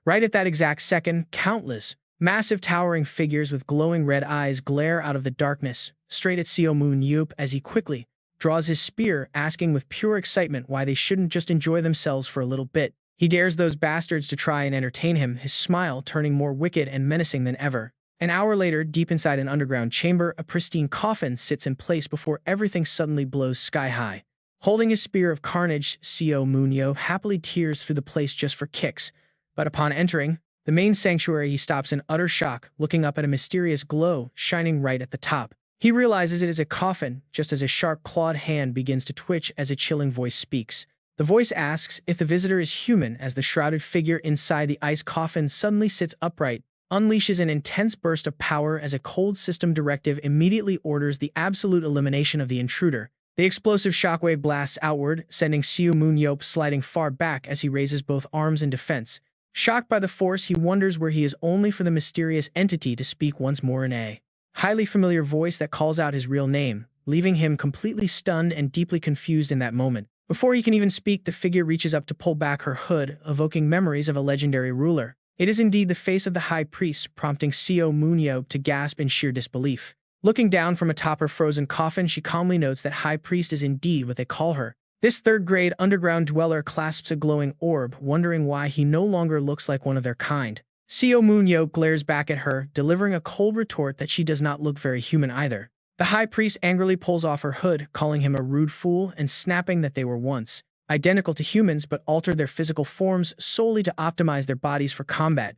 Right at that exact second, countless, massive towering figures with glowing red eyes glare out of the darkness, straight at Seo Moon-yeop as he quickly draws his spear, asking with pure excitement why they shouldn't just enjoy themselves for a little bit. He dares those bastards to try and entertain him, his smile turning more wicked and menacing than ever. An hour later, deep inside an underground chamber, a pristine coffin sits in place before everything suddenly blows sky high. Holding his spear of carnage, Seo Moon-yeop happily tears through the place just for kicks. But upon entering the main sanctuary, he stops in utter shock, looking up at a mysterious glow shining right at the top. He realizes it is a coffin, just as a sharp clawed hand begins to twitch as a chilling voice speaks. The voice asks if the visitor is human as the shrouded figure inside the ice coffin suddenly sits upright, unleashes an intense burst of power as a cold system directive immediately orders the absolute elimination of the intruder. The explosive shockwave blasts outward, sending Seo Moon-yeop sliding far back as he raises both arms in defense. Shocked by the force, he wonders where he is, only for the mysterious entity to speak once more in a highly familiar voice that calls out his real name, leaving him completely stunned and deeply confused in that moment. Before he can even speak, the figure reaches up to pull back her hood, evoking memories of a legendary ruler. It is indeed the face of the high priest, prompting Seo Moon-yeop to gasp in sheer disbelief. Looking down from atop her frozen coffin, she calmly notes that high priest is indeed what they call her. This third-grade underground dweller clasps a glowing orb, wondering why he no longer looks like one of their kind. Seo Moon-yeop glares back at her, delivering a cold retort that she does not look very human either. The high priest angrily pulls off her hood, calling him a rude fool and snapping that they were once identical to humans but altered their physical forms solely to optimize their bodies for combat.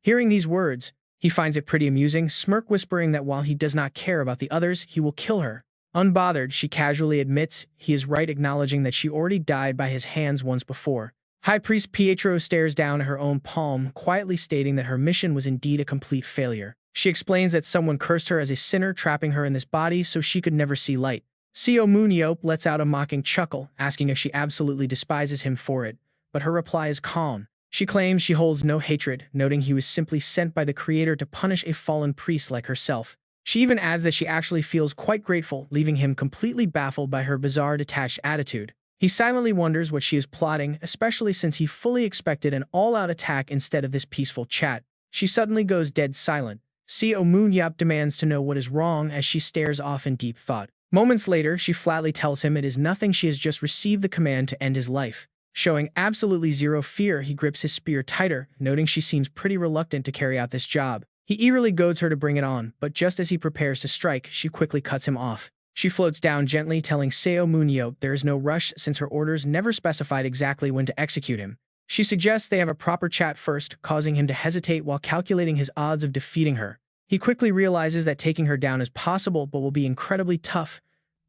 Hearing these words, he finds it pretty amusing, whispering that while he does not care about the others, he will kill her. Unbothered, she casually admits he is right, acknowledging that she already died by his hands once before. High Priest Pietro stares down at her own palm, quietly stating that her mission was indeed a complete failure. She explains that someone cursed her as a sinner, trapping her in this body so she could never see light. Seo Moon-yeop lets out a mocking chuckle, asking if she absolutely despises him for it, but her reply is calm. She claims she holds no hatred, noting he was simply sent by the creator to punish a fallen priest like herself. She even adds that she actually feels quite grateful, leaving him completely baffled by her bizarre detached attitude. He silently wonders what she is plotting, especially since he fully expected an all-out attack instead of this peaceful chat. She suddenly goes dead silent. Seo Moon-yeop demands to know what is wrong as she stares off in deep thought. Moments later, she flatly tells him it is nothing, she has just received the command to end his life. Showing absolutely zero fear, he grips his spear tighter, noting she seems pretty reluctant to carry out this job. He eagerly goads her to bring it on, but just as he prepares to strike, she quickly cuts him off. She floats down gently, telling Seo Moon-yeop there is no rush since her orders never specified exactly when to execute him. She suggests they have a proper chat first, causing him to hesitate while calculating his odds of defeating her. He quickly realizes that taking her down is possible but will be incredibly tough.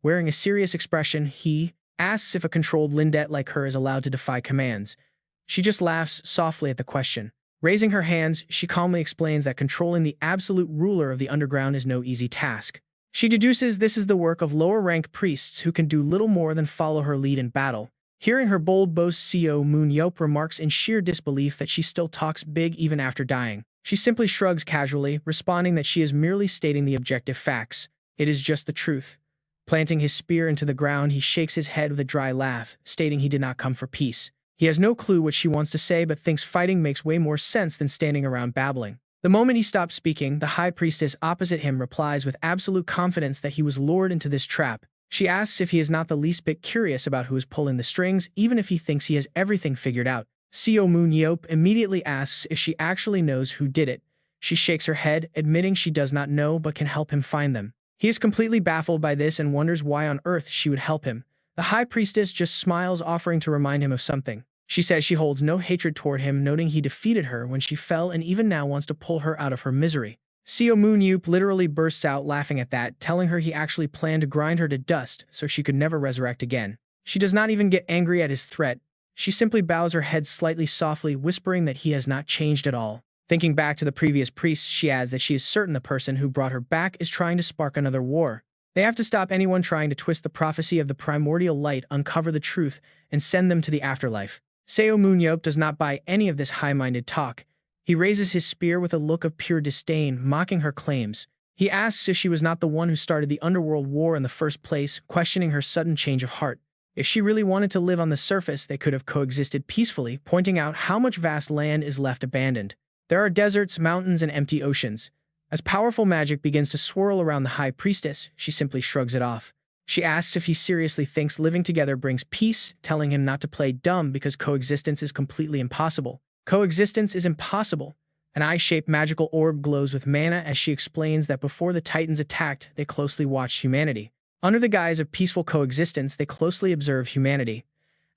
Wearing a serious expression, he asks if a controlled Lindet like her is allowed to defy commands. She just laughs softly at the question. Raising her hands, she calmly explains that controlling the absolute ruler of the underground is no easy task. She deduces this is the work of lower-ranked priests who can do little more than follow her lead in battle. Hearing her bold boast, Seo Moon-yeop remarks in sheer disbelief that she still talks big even after dying. She simply shrugs casually, responding that she is merely stating the objective facts. It is just the truth. Planting his spear into the ground, he shakes his head with a dry laugh, stating he did not come for peace. He has no clue what she wants to say but thinks fighting makes way more sense than standing around babbling. The moment he stops speaking, the high priestess opposite him replies with absolute confidence that he was lured into this trap. She asks if he is not the least bit curious about who is pulling the strings, even if he thinks he has everything figured out. Seo Moon-yeop immediately asks if she actually knows who did it. She shakes her head, admitting she does not know but can help him find them. He is completely baffled by this and wonders why on earth she would help him. The high priestess just smiles, offering to remind him of something. She says she holds no hatred toward him, noting he defeated her when she fell and even now wants to pull her out of her misery. Seo Moon-yeop literally bursts out laughing at that, telling her he actually planned to grind her to dust so she could never resurrect again. She does not even get angry at his threat. She simply bows her head slightly softly, whispering that he has not changed at all. Thinking back to the previous priests, she adds that she is certain the person who brought her back is trying to spark another war. They have to stop anyone trying to twist the prophecy of the primordial light, uncover the truth, and send them to the afterlife. Seo Moon-yeop does not buy any of this high-minded talk. He raises his spear with a look of pure disdain, mocking her claims. He asks if she was not the one who started the underworld war in the first place, questioning her sudden change of heart. If she really wanted to live on the surface, they could have coexisted peacefully, pointing out how much vast land is left abandoned. There are deserts, mountains, and empty oceans. As powerful magic begins to swirl around the High Priestess, she simply shrugs it off. She asks if he seriously thinks living together brings peace, telling him not to play dumb because coexistence is completely impossible. Coexistence is impossible. An eye-shaped magical orb glows with mana as she explains that before the Titans attacked, they closely watched humanity. Under the guise of peaceful coexistence, they closely observed humanity.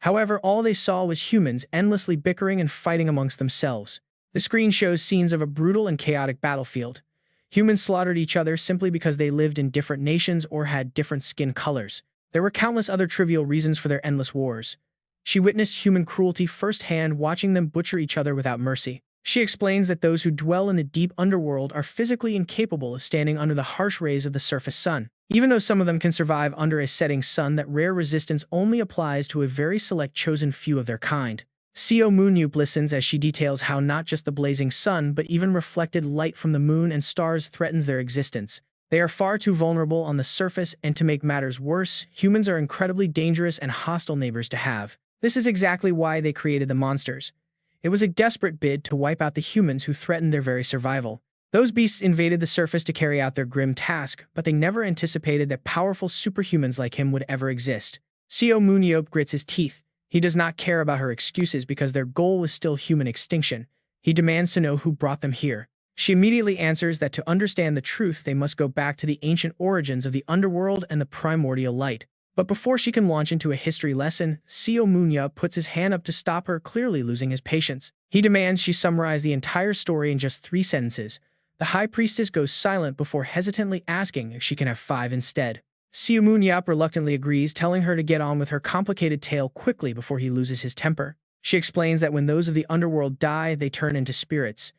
However, all they saw was humans endlessly bickering and fighting amongst themselves. The screen shows scenes of a brutal and chaotic battlefield. Humans slaughtered each other simply because they lived in different nations or had different skin colors. There were countless other trivial reasons for their endless wars. She witnessed human cruelty firsthand, watching them butcher each other without mercy. She explains that those who dwell in the deep underworld are physically incapable of standing under the harsh rays of the surface sun. Even though some of them can survive under a setting sun, that rare resistance only applies to a very select chosen few of their kind. Seo Moon-yeop listens as she details how not just the blazing sun but even reflected light from the moon and stars threatens their existence. They are far too vulnerable on the surface, and to make matters worse, humans are incredibly dangerous and hostile neighbors to have. This is exactly why they created the monsters. It was a desperate bid to wipe out the humans who threatened their very survival. Those beasts invaded the surface to carry out their grim task, but they never anticipated that powerful superhumans like him would ever exist. Seo Moon-yeop grits his teeth. He does not care about her excuses because their goal was still human extinction. He demands to know who brought them here. She immediately answers that to understand the truth, they must go back to the ancient origins of the underworld and the primordial light. But before she can launch into a history lesson, Seo Moon-yeop puts his hand up to stop her, clearly losing his patience. He demands she summarize the entire story in just 3 sentences. The High Priestess goes silent before hesitantly asking if she can have 5 instead. Seo Moon-yeop reluctantly agrees, telling her to get on with her complicated tale quickly before he loses his temper. She explains that when those of the underworld die, they turn into spirits.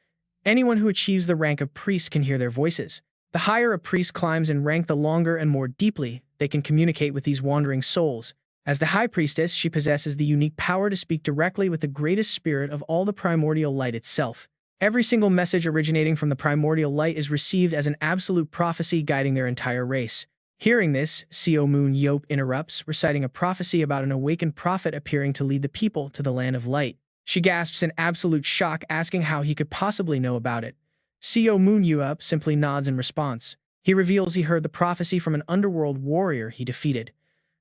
Anyone who achieves the rank of priest can hear their voices. The higher a priest climbs in rank, the longer and more deeply they can communicate with these wandering souls. As the High Priestess, she possesses the unique power to speak directly with the greatest spirit of all, the primordial light itself. Every single message originating from the primordial light is received as an absolute prophecy guiding their entire race. Hearing this, Seo Moon-yeop interrupts, reciting a prophecy about an awakened prophet appearing to lead the people to the land of light. She gasps in absolute shock, asking how he could possibly know about it. Seo Moon-yeop simply nods in response. He reveals he heard the prophecy from an underworld warrior he defeated.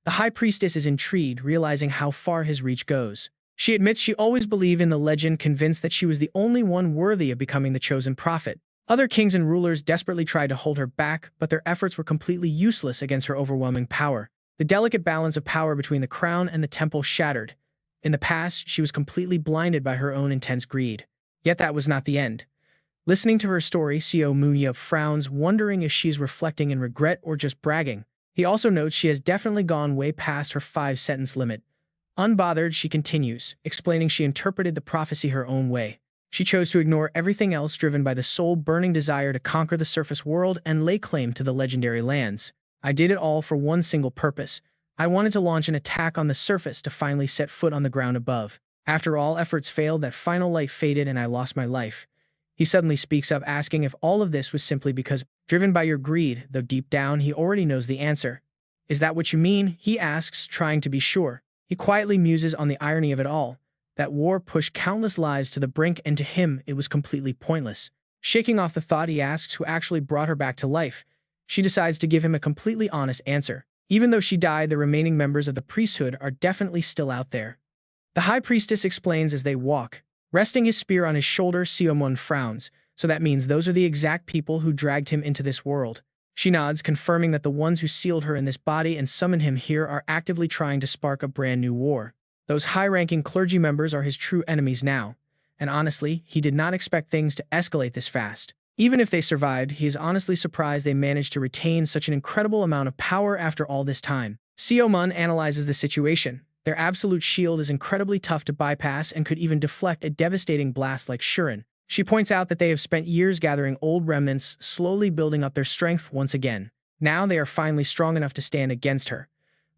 The High Priestess is intrigued, realizing how far his reach goes. She admits she always believed in the legend, convinced that she was the only one worthy of becoming the chosen prophet. Other kings and rulers desperately tried to hold her back, but their efforts were completely useless against her overwhelming power. The delicate balance of power between the crown and the temple shattered. In the past, she was completely blinded by her own intense greed. Yet that was not the end. Listening to her story, Seo Moon-yeop frowns, wondering if she's reflecting in regret or just bragging. He also notes she has definitely gone way past her 5-sentence limit. Unbothered, she continues, explaining she interpreted the prophecy her own way. She chose to ignore everything else, driven by the soul-burning desire to conquer the surface world and lay claim to the legendary lands. I did it all for one single purpose. I wanted to launch an attack on the surface to finally set foot on the ground above. After all efforts failed, that final light faded and I lost my life. He suddenly speaks up, asking if all of this was simply because driven by your greed, though deep down he already knows the answer. Is that what you mean? He asks, trying to be sure. He quietly muses on the irony of it all. That war pushed countless lives to the brink, and to him it was completely pointless. Shaking off the thought, he asks who actually brought her back to life. She decides to give him a completely honest answer. Even though she died, the remaining members of the priesthood are definitely still out there. The High Priestess explains as they walk. Resting his spear on his shoulder, Seo Moon frowns. So that means those are the exact people who dragged him into this world. She nods, confirming that the ones who sealed her in this body and summoned him here are actively trying to spark a brand new war. Those high-ranking clergy members are his true enemies now. And honestly, he did not expect things to escalate this fast. Even if they survived, he is honestly surprised they managed to retain such an incredible amount of power after all this time. Seo Moon analyzes the situation. Their absolute shield is incredibly tough to bypass and could even deflect a devastating blast like Shuren. She points out that they have spent years gathering old remnants, slowly building up their strength once again. Now they are finally strong enough to stand against her.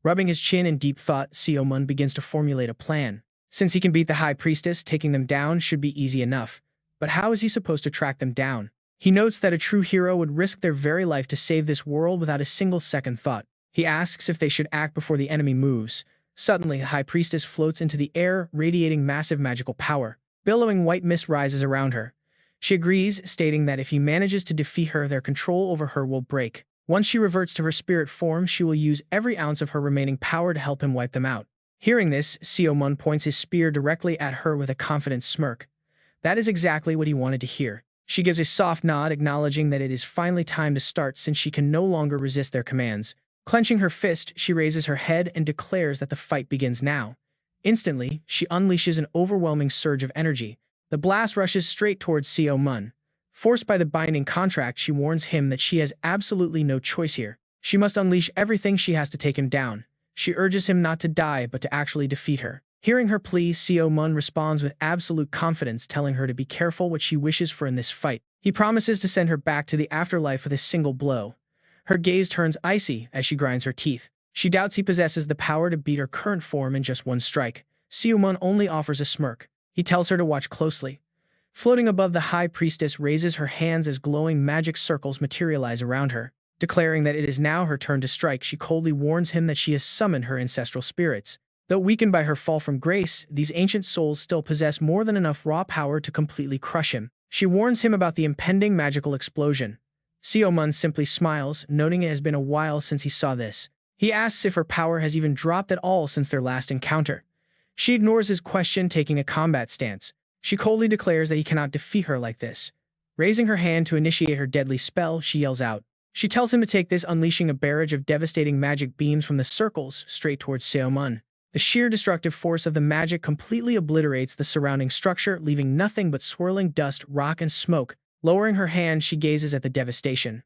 Rubbing his chin in deep thought, Seo Moon begins to formulate a plan. Since he can beat the High Priestess, taking them down should be easy enough. But how is he supposed to track them down? He notes that a true hero would risk their very life to save this world without a single second thought. He asks if they should act before the enemy moves. Suddenly, the High Priestess floats into the air, radiating massive magical power. Billowing white mist rises around her. She agrees, stating that if he manages to defeat her, their control over her will break. Once she reverts to her spirit form, she will use every ounce of her remaining power to help him wipe them out. Hearing this, Seo Moon points his spear directly at her with a confident smirk. That is exactly what he wanted to hear. She gives a soft nod, acknowledging that it is finally time to start since she can no longer resist their commands. Clenching her fist, she raises her head and declares that the fight begins now. Instantly, she unleashes an overwhelming surge of energy. The blast rushes straight towards Seo Moon. Forced by the binding contract, she warns him that she has absolutely no choice here. She must unleash everything she has to take him down. She urges him not to die, but to actually defeat her. Hearing her plea, Seo Moon responds with absolute confidence, telling her to be careful what she wishes for in this fight. He promises to send her back to the afterlife with a single blow. Her gaze turns icy as she grinds her teeth. She doubts he possesses the power to beat her current form in just one strike. Seo Moon only offers a smirk. He tells her to watch closely. Floating above, the High Priestess raises her hands as glowing magic circles materialize around her. Declaring that it is now her turn to strike, she coldly warns him that she has summoned her ancestral spirits. Though weakened by her fall from grace, these ancient souls still possess more than enough raw power to completely crush him. She warns him about the impending magical explosion. Seo Moon simply smiles, noting it has been a while since he saw this. He asks if her power has even dropped at all since their last encounter. She ignores his question, taking a combat stance. She coldly declares that he cannot defeat her like this. Raising her hand to initiate her deadly spell, she yells out. She tells him to take this, unleashing a barrage of devastating magic beams from the circles straight towards Seo Moon. The sheer destructive force of the magic completely obliterates the surrounding structure, leaving nothing but swirling dust, rock, and smoke. Lowering her hand, she gazes at the devastation.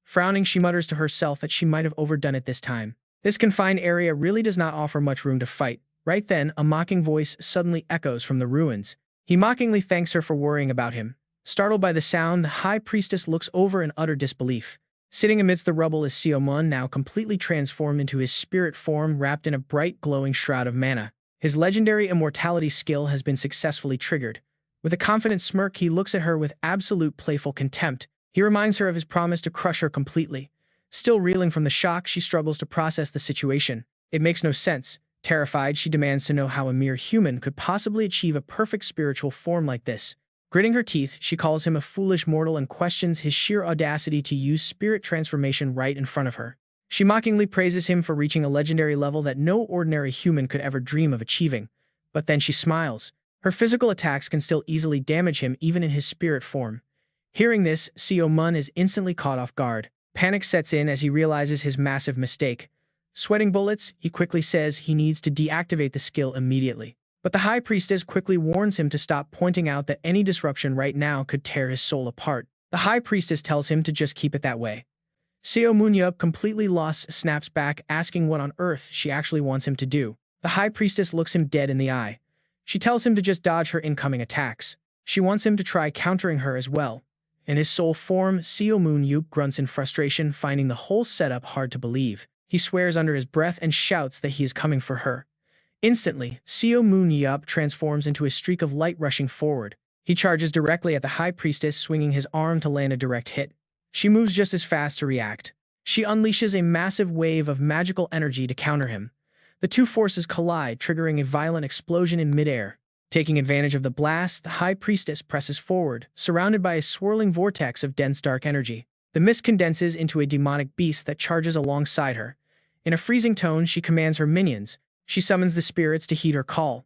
Frowning, she mutters to herself that she might have overdone it this time. This confined area really does not offer much room to fight. Right then, a mocking voice suddenly echoes from the ruins. He mockingly thanks her for worrying about him. Startled by the sound, the High Priestess looks over in utter disbelief. Sitting amidst the rubble is Seo Moon, now completely transformed into his spirit form, wrapped in a bright, glowing shroud of mana. His legendary immortality skill has been successfully triggered. With a confident smirk, he looks at her with absolute playful contempt. He reminds her of his promise to crush her completely. Still reeling from the shock, she struggles to process the situation. It makes no sense. Terrified, she demands to know how a mere human could possibly achieve a perfect spiritual form like this. Gritting her teeth, she calls him a foolish mortal and questions his sheer audacity to use spirit transformation right in front of her. She mockingly praises him for reaching a legendary level that no ordinary human could ever dream of achieving. But then she smiles. Her physical attacks can still easily damage him even in his spirit form. Hearing this, Seo Moon is instantly caught off guard. Panic sets in as he realizes his massive mistake. Sweating bullets, he quickly says he needs to deactivate the skill immediately. But the High Priestess quickly warns him to stop, pointing out that any disruption right now could tear his soul apart. The High Priestess tells him to just keep it that way. Seo Moon-yeop, completely lost, snaps back, asking what on earth she actually wants him to do. The High Priestess looks him dead in the eye. She tells him to just dodge her incoming attacks. She wants him to try countering her as well. In his soul form, Seo Moon-yeop grunts in frustration, finding the whole setup hard to believe. He swears under his breath and shouts that he is coming for her. Instantly, Seo Moon-yeop transforms into a streak of light rushing forward. He charges directly at the High Priestess, swinging his arm to land a direct hit. She moves just as fast to react. She unleashes a massive wave of magical energy to counter him. The two forces collide, triggering a violent explosion in midair. Taking advantage of the blast, the High Priestess presses forward, surrounded by a swirling vortex of dense dark energy. The mist condenses into a demonic beast that charges alongside her. In a freezing tone, she commands her minions. She summons the spirits to heed her call.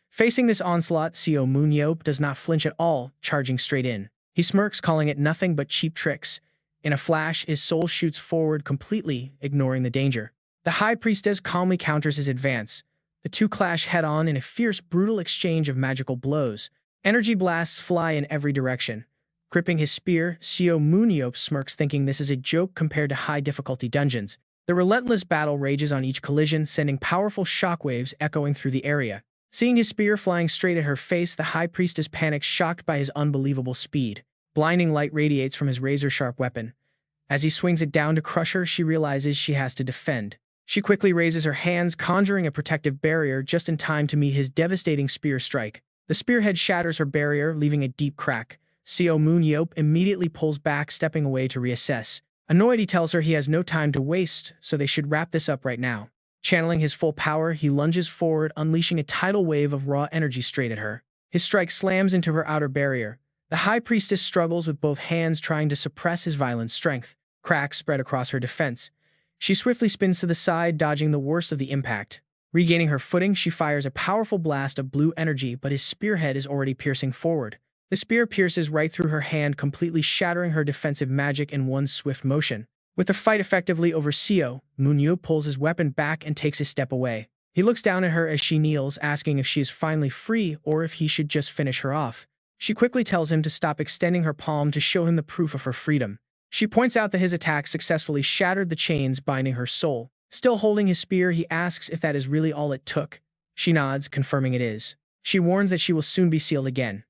Facing this onslaught, Seo Moon-yeop does not flinch at all, charging straight in. He smirks, calling it nothing but cheap tricks. In a flash, his soul shoots forward completely, ignoring the danger. The High Priestess calmly counters his advance. The two clash head-on in a fierce, brutal exchange of magical blows. Energy blasts fly in every direction. Gripping his spear, Seo Moon-yeop smirks, thinking this is a joke compared to high-difficulty dungeons. The relentless battle rages on each collision, sending powerful shockwaves echoing through the area. Seeing his spear flying straight at her face, the High Priestess panics, shocked by his unbelievable speed. Blinding light radiates from his razor-sharp weapon. As he swings it down to crush her, she realizes she has to defend. She quickly raises her hands, conjuring a protective barrier just in time to meet his devastating spear strike. The spearhead shatters her barrier, leaving a deep crack. Seo Moon-yeop immediately pulls back, stepping away to reassess. Annoyed, he tells her he has no time to waste, so they should wrap this up right now. Channeling his full power, he lunges forward, unleashing a tidal wave of raw energy straight at her. His strike slams into her outer barrier. The High Priestess struggles with both hands, trying to suppress his violent strength. Cracks spread across her defense. She swiftly spins to the side, dodging the worst of the impact. Regaining her footing, she fires a powerful blast of blue energy, but his spearhead is already piercing forward. The spear pierces right through her hand, completely shattering her defensive magic in one swift motion. With the fight effectively over, Seo Moon-yeop pulls his weapon back and takes a step away. He looks down at her as she kneels, asking if she is finally free or if he should just finish her off. She quickly tells him to stop, extending her palm to show him the proof of her freedom. She points out that his attack successfully shattered the chains binding her soul. Still holding his spear, he asks if that is really all it took. She nods, confirming it is. She warns that she will soon be sealed again.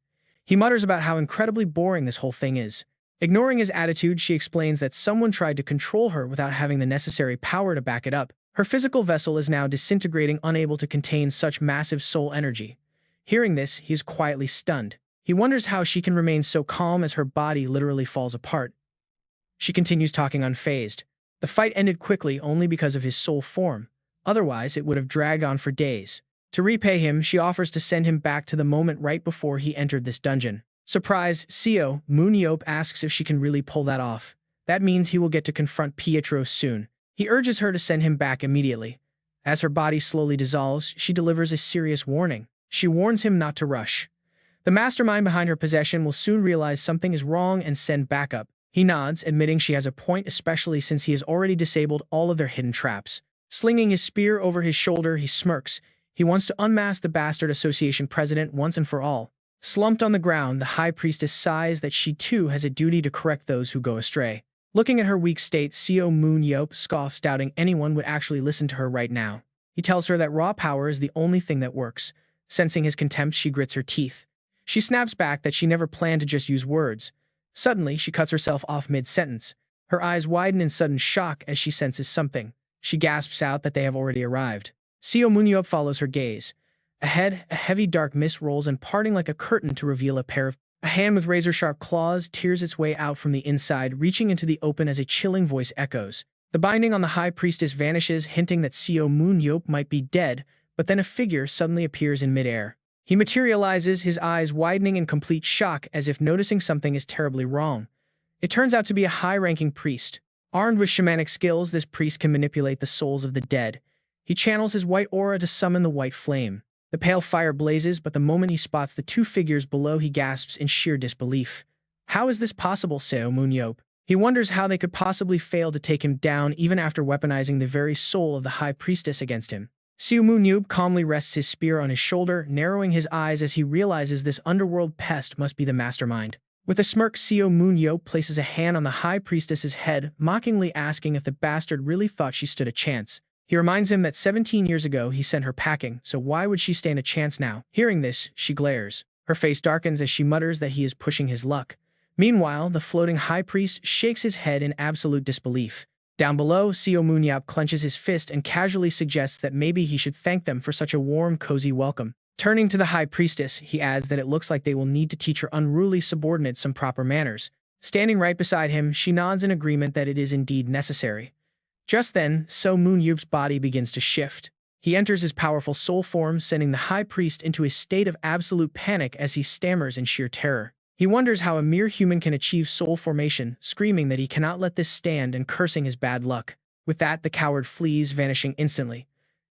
He mutters about how incredibly boring this whole thing is. Ignoring his attitude, she explains that someone tried to control her without having the necessary power to back it up. Her physical vessel is now disintegrating, unable to contain such massive soul energy. Hearing this, he is quietly stunned. He wonders how she can remain so calm as her body literally falls apart. She continues talking unfazed. The fight ended quickly only because of his soul form. Otherwise, it would have dragged on for days. To repay him, she offers to send him back to the moment right before he entered this dungeon. Surprised, Seo Moon-yeop asks if she can really pull that off. That means he will get to confront Pietro soon. He urges her to send him back immediately. As her body slowly dissolves, she delivers a serious warning. She warns him not to rush. The mastermind behind her possession will soon realize something is wrong and send backup. He nods, admitting she has a point, especially since he has already disabled all of their hidden traps. Slinging his spear over his shoulder, he smirks. He wants to unmask the Bastard Association president once and for all. Slumped on the ground, the High Priestess sighs that she too has a duty to correct those who go astray. Looking at her weak state, Seo Moon-yeop scoffs, doubting anyone would actually listen to her right now. He tells her that raw power is the only thing that works. Sensing his contempt, she grits her teeth. She snaps back that she never planned to just use words. Suddenly, she cuts herself off mid-sentence. Her eyes widen in sudden shock as she senses something. She gasps out that they have already arrived. Seo Moon-yeop follows her gaze. Ahead, a heavy dark mist rolls and, parting like a curtain to reveal a hand with razor-sharp claws tears its way out from the inside, reaching into the open as a chilling voice echoes. The binding on the High Priestess vanishes, hinting that Seo Moon-yeop might be dead, but then a figure suddenly appears in midair. He materializes, his eyes widening in complete shock as if noticing something is terribly wrong. It turns out to be a high-ranking priest. Armed with shamanic skills, this priest can manipulate the souls of the dead. He channels his white aura to summon the white flame. The pale fire blazes, but the moment he spots the two figures below, he gasps in sheer disbelief. How is this possible, Seo Moon-yeop? He wonders how they could possibly fail to take him down even after weaponizing the very soul of the High Priestess against him. Seo Moon-yeop calmly rests his spear on his shoulder, narrowing his eyes as he realizes this underworld pest must be the mastermind. With a smirk, Seo Moon-yeop places a hand on the High Priestess's head, mockingly asking if the bastard really thought she stood a chance. He reminds him that 17 years ago he sent her packing, so why would she stand a chance now? Hearing this, she glares. Her face darkens as she mutters that he is pushing his luck. Meanwhile, the floating high priest shakes his head in absolute disbelief. Down below, Seo Moon-yeop clenches his fist and casually suggests that maybe he should thank them for such a warm, cozy welcome. Turning to the high priestess, he adds that it looks like they will need to teach her unruly subordinates some proper manners. Standing right beside him, she nods in agreement that it is indeed necessary. Just then, Seo Moon-yeop's body begins to shift. He enters his powerful soul form, sending the high priest into a state of absolute panic as he stammers in sheer terror. He wonders how a mere human can achieve soul formation, screaming that he cannot let this stand and cursing his bad luck. With that, the coward flees, vanishing instantly.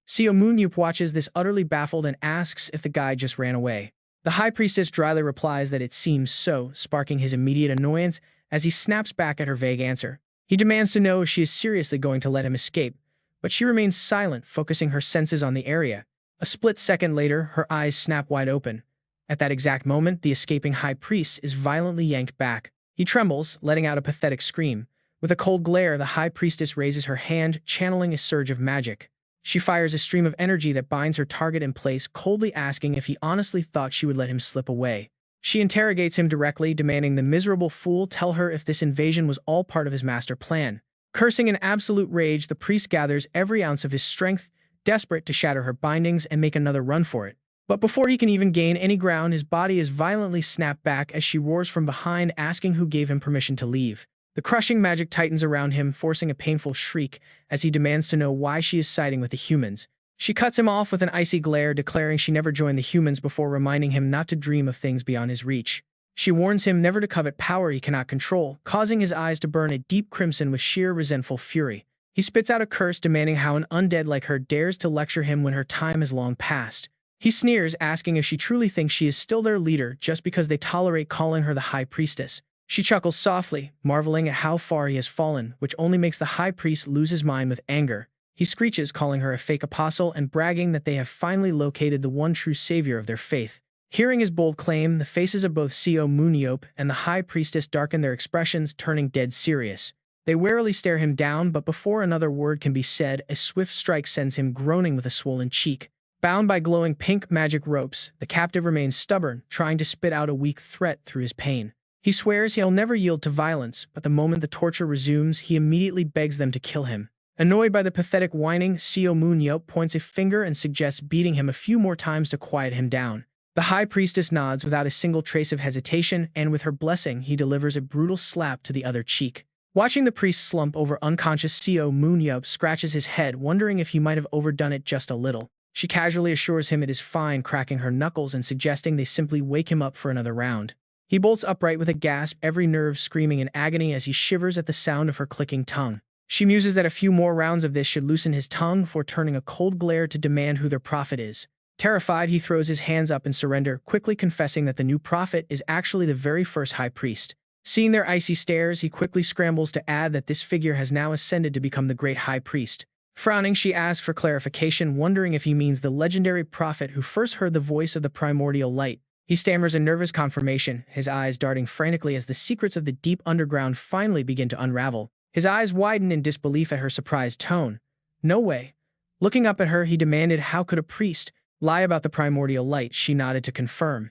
Seo Moon-yeop watches this utterly baffled and asks if the guy just ran away. The high priestess dryly replies that it seems so, sparking his immediate annoyance as he snaps back at her vague answer. He demands to know if she is seriously going to let him escape, but she remains silent, focusing her senses on the area. A split second later, her eyes snap wide open. At that exact moment, the escaping high priest is violently yanked back. He trembles, letting out a pathetic scream. With a cold glare, the high priestess raises her hand, channeling a surge of magic. She fires a stream of energy that binds her target in place, coldly asking if he honestly thought she would let him slip away. She interrogates him directly, demanding the miserable fool tell her if this invasion was all part of his master plan. Cursing in absolute rage, the priest gathers every ounce of his strength, desperate to shatter her bindings and make another run for it. But before he can even gain any ground, his body is violently snapped back as she roars from behind, asking who gave him permission to leave. The crushing magic tightens around him, forcing a painful shriek as he demands to know why she is siding with the humans. She cuts him off with an icy glare, declaring she never joined the humans before reminding him not to dream of things beyond his reach. She warns him never to covet power he cannot control, causing his eyes to burn a deep crimson with sheer resentful fury. He spits out a curse demanding how an undead like her dares to lecture him when her time has long passed. He sneers, asking if she truly thinks she is still their leader just because they tolerate calling her the High Priestess. She chuckles softly, marveling at how far he has fallen, which only makes the High Priest lose his mind with anger. He screeches, calling her a fake apostle and bragging that they have finally located the one true savior of their faith. Hearing his bold claim, the faces of both Seo Moon-yeop and the High Priestess darken their expressions, turning dead serious. They warily stare him down, but before another word can be said, a swift strike sends him groaning with a swollen cheek. Bound by glowing pink magic ropes, the captive remains stubborn, trying to spit out a weak threat through his pain. He swears he'll never yield to violence, but the moment the torture resumes, he immediately begs them to kill him. Annoyed by the pathetic whining, Seo Moon-yeop points a finger and suggests beating him a few more times to quiet him down. The High Priestess nods without a single trace of hesitation, and with her blessing, he delivers a brutal slap to the other cheek. Watching the priest slump over unconscious, Seo Moon-yeop scratches his head, wondering if he might have overdone it just a little. She casually assures him it is fine, cracking her knuckles and suggesting they simply wake him up for another round. He bolts upright with a gasp, every nerve screaming in agony as he shivers at the sound of her clicking tongue. She muses that a few more rounds of this should loosen his tongue before turning a cold glare to demand who their prophet is. Terrified, he throws his hands up in surrender, quickly confessing that the new prophet is actually the very first high priest. Seeing their icy stares, he quickly scrambles to add that this figure has now ascended to become the great high priest. Frowning, she asks for clarification, wondering if he means the legendary prophet who first heard the voice of the primordial light. He stammers a nervous confirmation, his eyes darting frantically as the secrets of the deep underground finally begin to unravel. His eyes widen in disbelief at her surprised tone. No way. Looking up at her, he demanded how could a priest lie about the primordial light. She nodded to confirm.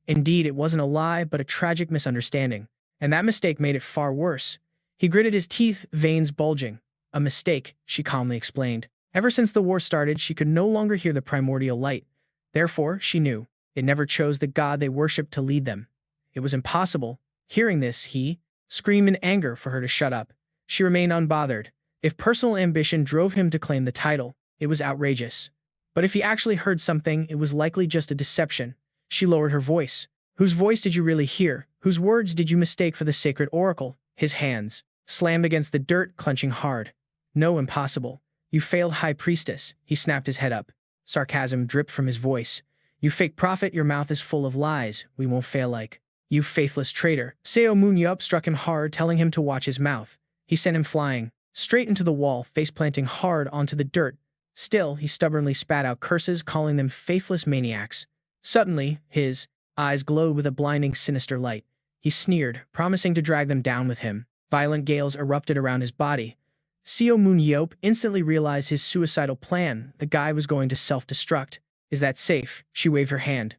Indeed, it wasn't a lie, but a tragic misunderstanding. And that mistake made it far worse. He gritted his teeth, veins bulging. A mistake, she calmly explained. Ever since the war started, she could no longer hear the primordial light. Therefore, she knew, it never chose the god they worshipped to lead them. It was impossible. Hearing this, he screamed in anger for her to shut up. She remained unbothered. If personal ambition drove him to claim the title, it was outrageous. But if he actually heard something, it was likely just a deception. She lowered her voice. Whose voice did you really hear? Whose words did you mistake for the sacred oracle? His hands slammed against the dirt, clenching hard. No, impossible. You failed, High Priestess. He snapped his head up. Sarcasm dripped from his voice. You fake prophet, your mouth is full of lies. We won't fail like you, faithless traitor. Seo Moon-yeop struck him hard, telling him to watch his mouth. He sent him flying straight into the wall, face planting hard onto the dirt. Still, he stubbornly spat out curses, calling them faithless maniacs. Suddenly, his eyes glowed with a blinding, sinister light. He sneered, promising to drag them down with him. Violent gales erupted around his body. Seo Moon-yeop instantly realized his suicidal plan. The guy was going to self-destruct. Is that safe? She waved her hand.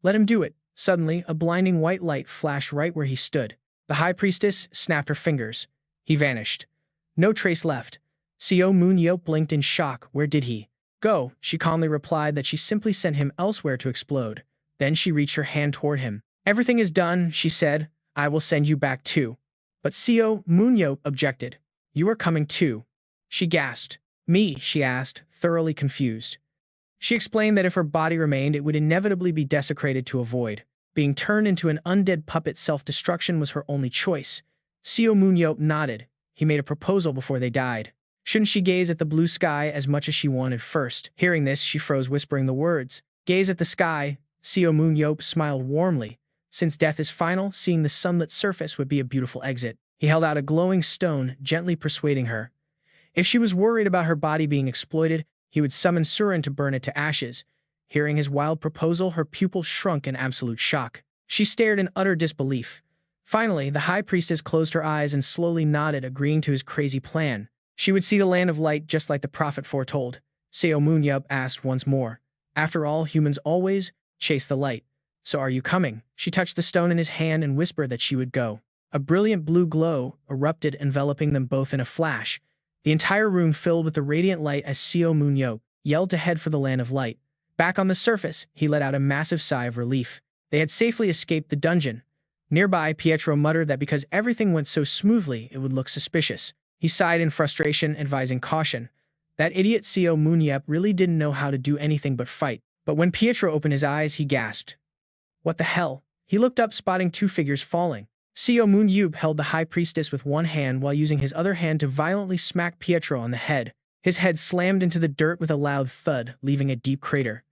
Let him do it. Suddenly, a blinding white light flashed right where he stood. The High Priestess snapped her fingers. He vanished. No trace left. Seo Moon-yeop blinked in shock. Where did he go? She calmly replied that she simply sent him elsewhere to explode. Then she reached her hand toward him. Everything is done, she said. I will send you back too. But Seo Moon-yeop objected. You are coming too. She gasped. Me? She asked, thoroughly confused. She explained that if her body remained, it would inevitably be desecrated to avoid being turned into an undead puppet. Self-destruction was her only choice. Seo Moon-yeop nodded. He made a proposal before they died. Shouldn't she gaze at the blue sky as much as she wanted first? Hearing this, she froze, whispering the words. Gaze at the sky. Seo Moon-yeop smiled warmly. Since death is final, seeing the sunlit surface would be a beautiful exit. He held out a glowing stone, gently persuading her. If she was worried about her body being exploited, he would summon Surin to burn it to ashes. Hearing his wild proposal, her pupils shrunk in absolute shock. She stared in utter disbelief. Finally, the High Priestess closed her eyes and slowly nodded, agreeing to his crazy plan. She would see the land of light just like the prophet foretold. Seo Moon-yeop asked once more. After all, humans always chase the light. So are you coming? She touched the stone in his hand and whispered that she would go. A brilliant blue glow erupted, enveloping them both in a flash. The entire room filled with the radiant light as Seo Moon-yeop yelled to head for the land of light. Back on the surface, he let out a massive sigh of relief. They had safely escaped the dungeon. Nearby, Pietro muttered that because everything went so smoothly, it would look suspicious. He sighed in frustration, advising caution. That idiot Seo Moon-yeop really didn't know how to do anything but fight. But when Pietro opened his eyes, he gasped. What the hell? He looked up, spotting two figures falling. Seo Moon-yeop held the high priestess with one hand while using his other hand to violently smack Pietro on the head. His head slammed into the dirt with a loud thud, leaving a deep crater.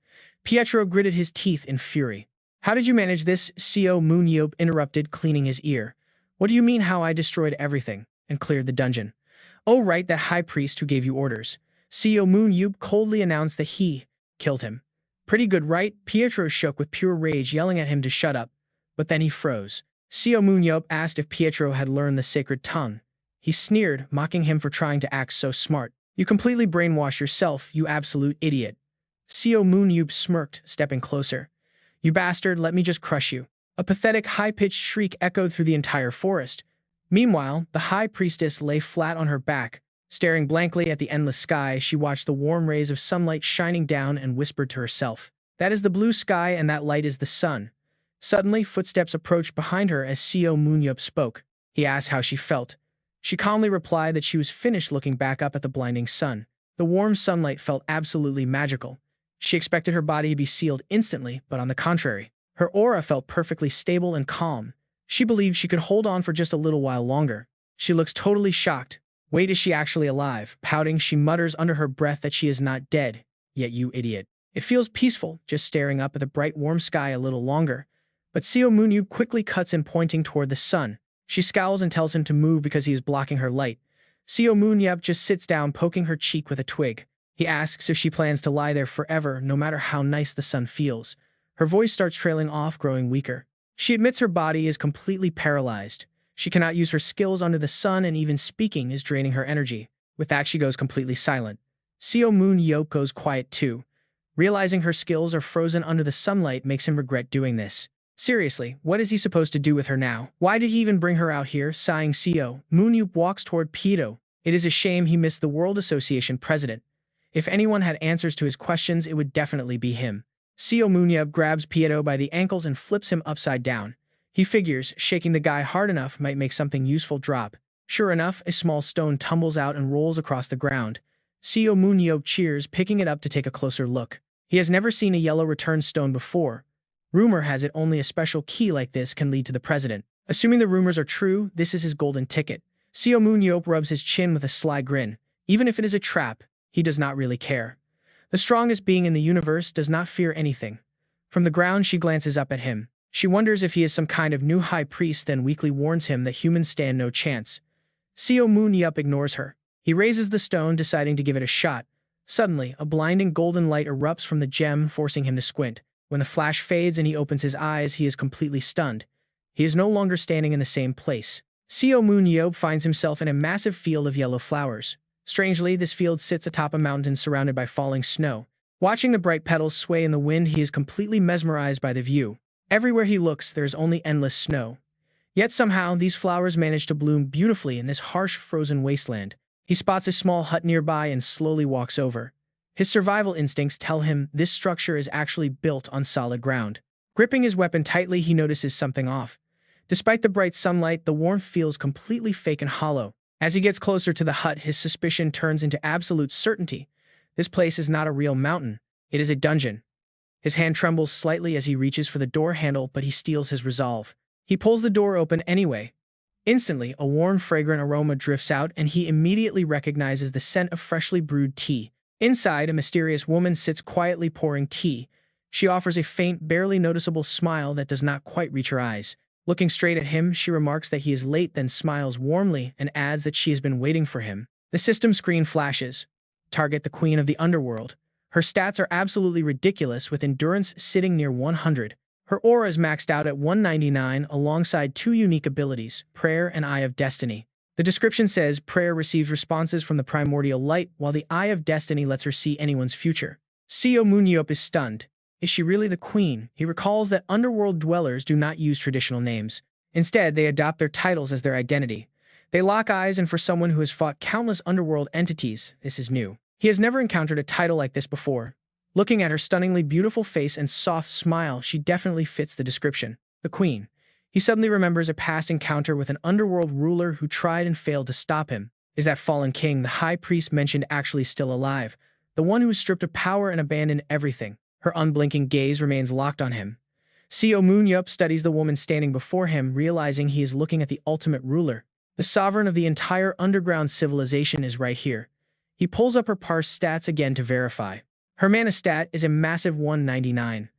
Pietro gritted his teeth in fury. How did you manage this? Seo Moon-yeop interrupted, cleaning his ear. What do you mean how I destroyed everything and cleared the dungeon? Oh right, that high priest who gave you orders. Seo Moon-yeop coldly announced that he killed him. Pretty good, right? Pietro shook with pure rage, yelling at him to shut up. But then he froze. Seo Moon-yeop asked if Pietro had learned the sacred tongue. He sneered, mocking him for trying to act so smart. You completely brainwashed yourself, you absolute idiot. Seo Moon-yeop smirked, stepping closer. You bastard, let me just crush you. A pathetic, high-pitched shriek echoed through the entire forest. Meanwhile, the high priestess lay flat on her back. Staring blankly at the endless sky, she watched the warm rays of sunlight shining down and whispered to herself. That is the blue sky and that light is the sun. Suddenly, footsteps approached behind her as Seo Moon-yeop spoke. He asked how she felt. She calmly replied that she was finished, looking back up at the blinding sun. The warm sunlight felt absolutely magical. She expected her body to be sealed instantly, but on the contrary, her aura felt perfectly stable and calm. She believed she could hold on for just a little while longer. She looks totally shocked. Wait, is she actually alive? Pouting, she mutters under her breath that she is not dead. Yet you idiot. It feels peaceful, just staring up at the bright warm sky a little longer. But Seo Moon-yeop quickly cuts in, pointing toward the sun. She scowls and tells him to move because he is blocking her light. Seo Moon-yeop just sits down, poking her cheek with a twig. He asks if she plans to lie there forever, no matter how nice the sun feels. Her voice starts trailing off, growing weaker. She admits her body is completely paralyzed. She cannot use her skills under the sun, and even speaking is draining her energy. With that, she goes completely silent. Seo Moon-yeop goes quiet too. Realizing her skills are frozen under the sunlight makes him regret doing this. Seriously, what is he supposed to do with her now? Why did he even bring her out here? Sighing, Seo Moon-yeop walks toward Pietro. It is a shame he missed the World Association president. If anyone had answers to his questions, it would definitely be him. Seo Moon-yeop grabs Pietro by the ankles and flips him upside down. He figures shaking the guy hard enough might make something useful drop. Sure enough, a small stone tumbles out and rolls across the ground. Seo Moon-yeop cheers, picking it up to take a closer look. He has never seen a yellow return stone before. Rumor has it only a special key like this can lead to the president. Assuming the rumors are true, this is his golden ticket. Seo Moon-yeop rubs his chin with a sly grin. Even if it is a trap, he does not really care. The strongest being in the universe does not fear anything. From the ground, she glances up at him. She wonders if he is some kind of new high priest, then weakly warns him that humans stand no chance. Seo Moon-yeop ignores her. He raises the stone, deciding to give it a shot. Suddenly, a blinding golden light erupts from the gem, forcing him to squint. When the flash fades and he opens his eyes, he is completely stunned. He is no longer standing in the same place. Seo Moon-yeop finds himself in a massive field of yellow flowers. Strangely, this field sits atop a mountain surrounded by falling snow. Watching the bright petals sway in the wind, he is completely mesmerized by the view. Everywhere he looks, there is only endless snow. Yet somehow, these flowers manage to bloom beautifully in this harsh, frozen wasteland. He spots a small hut nearby and slowly walks over. His survival instincts tell him this structure is actually built on solid ground. Gripping his weapon tightly, he notices something off. Despite the bright sunlight, the warmth feels completely fake and hollow. As he gets closer to the hut, his suspicion turns into absolute certainty. This place is not a real mountain. It is a dungeon. His hand trembles slightly as he reaches for the door handle, but he steels his resolve. He pulls the door open anyway. Instantly, a warm, fragrant aroma drifts out, and he immediately recognizes the scent of freshly brewed tea. Inside, a mysterious woman sits quietly pouring tea. She offers a faint, barely noticeable smile that does not quite reach her eyes. Looking straight at him, she remarks that he is late, then smiles warmly and adds that she has been waiting for him. The system screen flashes. Target the queen of the underworld. Her stats are absolutely ridiculous, with endurance sitting near 100. Her aura is maxed out at 199 alongside two unique abilities, Prayer and Eye of Destiny. The description says Prayer receives responses from the primordial light, while the Eye of Destiny lets her see anyone's future. Seo Moon-yeop is stunned. Is she really the queen? He recalls that underworld dwellers do not use traditional names. Instead, they adopt their titles as their identity. They lock eyes, and for someone who has fought countless underworld entities, this is new. He has never encountered a title like this before. Looking at her stunningly beautiful face and soft smile, she definitely fits the description. The queen. He suddenly remembers a past encounter with an underworld ruler who tried and failed to stop him. Is that fallen king the high priest mentioned actually still alive? The one who was stripped of power and abandoned everything? Her unblinking gaze remains locked on him. Seo Moon-yeop studies the woman standing before him, realizing he is looking at the ultimate ruler. The sovereign of the entire underground civilization is right here. He pulls up her parse stats again to verify. Her mana stat is a massive 199.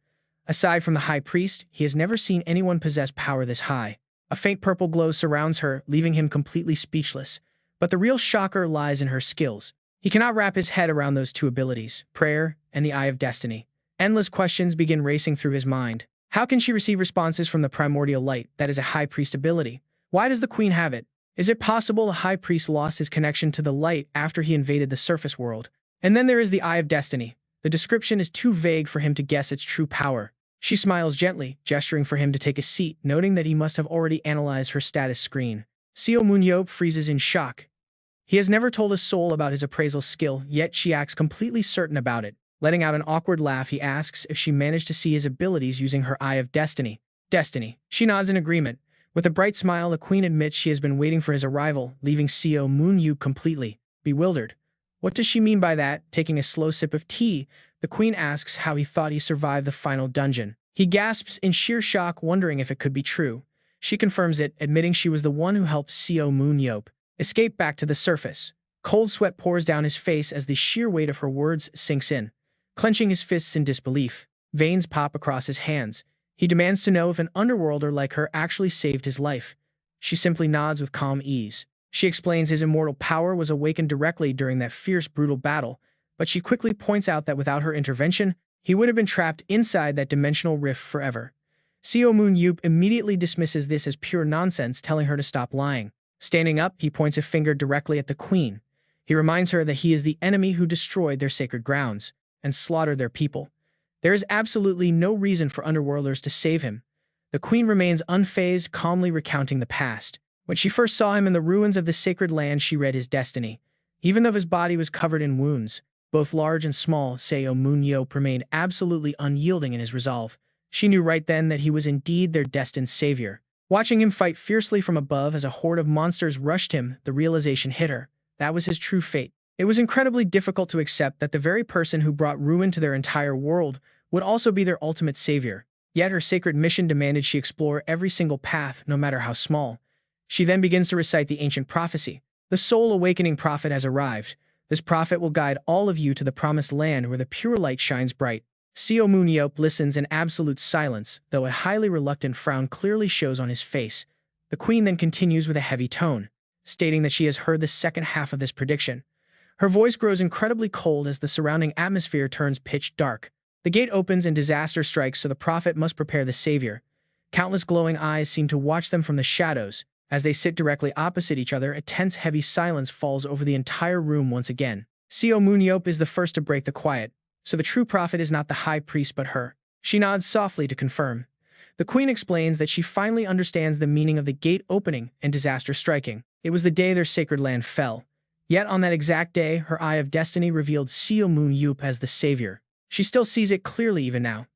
Aside from the high priest, he has never seen anyone possess power this high. A faint purple glow surrounds her, leaving him completely speechless. But the real shocker lies in her skills. He cannot wrap his head around those two abilities, prayer and the Eye of Destiny. Endless questions begin racing through his mind. How can she receive responses from the primordial light that is a high priest ability? Why does the queen have it? Is it possible the high priest lost his connection to the light after he invaded the surface world? And then there is the Eye of Destiny. The description is too vague for him to guess its true power. She smiles gently, gesturing for him to take a seat, noting that he must have already analyzed her status screen. Seo Moon-yeop freezes in shock. He has never told a soul about his appraisal skill, yet she acts completely certain about it. Letting out an awkward laugh, he asks if she managed to see his abilities using her Eye of Destiny. Destiny. She nods in agreement. With a bright smile, the queen admits she has been waiting for his arrival, leaving Seo Moon-yeop completely bewildered. What does she mean by that? Taking a slow sip of tea, the queen asks how he thought he survived the final dungeon. He gasps in sheer shock, wondering if it could be true. She confirms it, admitting she was the one who helped Seo Moon-yeop escape back to the surface. Cold sweat pours down his face as the sheer weight of her words sinks in. Clenching his fists in disbelief, veins pop across his hands. He demands to know if an underworlder like her actually saved his life. She simply nods with calm ease. She explains his immortal power was awakened directly during that fierce, brutal battle, but she quickly points out that without her intervention, he would have been trapped inside that dimensional rift forever. Seo Moon-yeop immediately dismisses this as pure nonsense, telling her to stop lying. Standing up, he points a finger directly at the queen. He reminds her that he is the enemy who destroyed their sacred grounds and slaughtered their people. There is absolutely no reason for underworlders to save him. The queen remains unfazed, calmly recounting the past. When she first saw him in the ruins of the sacred land, she read his destiny. Even though his body was covered in wounds, both large and small, Seo Moon-yeop remained absolutely unyielding in his resolve. She knew right then that he was indeed their destined savior. Watching him fight fiercely from above as a horde of monsters rushed him, the realization hit her. That was his true fate. It was incredibly difficult to accept that the very person who brought ruin to their entire world would also be their ultimate savior. Yet her sacred mission demanded she explore every single path, no matter how small. She then begins to recite the ancient prophecy. The soul awakening prophet has arrived. This prophet will guide all of you to the promised land where the pure light shines bright. Seo Moon-yeop listens in absolute silence, though a highly reluctant frown clearly shows on his face. The queen then continues with a heavy tone, stating that she has heard the second half of this prediction. Her voice grows incredibly cold as the surrounding atmosphere turns pitch dark. The gate opens and disaster strikes, so the prophet must prepare the savior. Countless glowing eyes seem to watch them from the shadows. As they sit directly opposite each other, a tense, heavy silence falls over the entire room once again. Seo Moon-yeop is the first to break the quiet. So the true prophet is not the high priest but her. She nods softly to confirm. The queen explains that she finally understands the meaning of the gate opening and disaster striking. It was the day their sacred land fell. Yet on that exact day, her Eye of Destiny revealed Seo Moon-yeop as the savior. She still sees it clearly even now.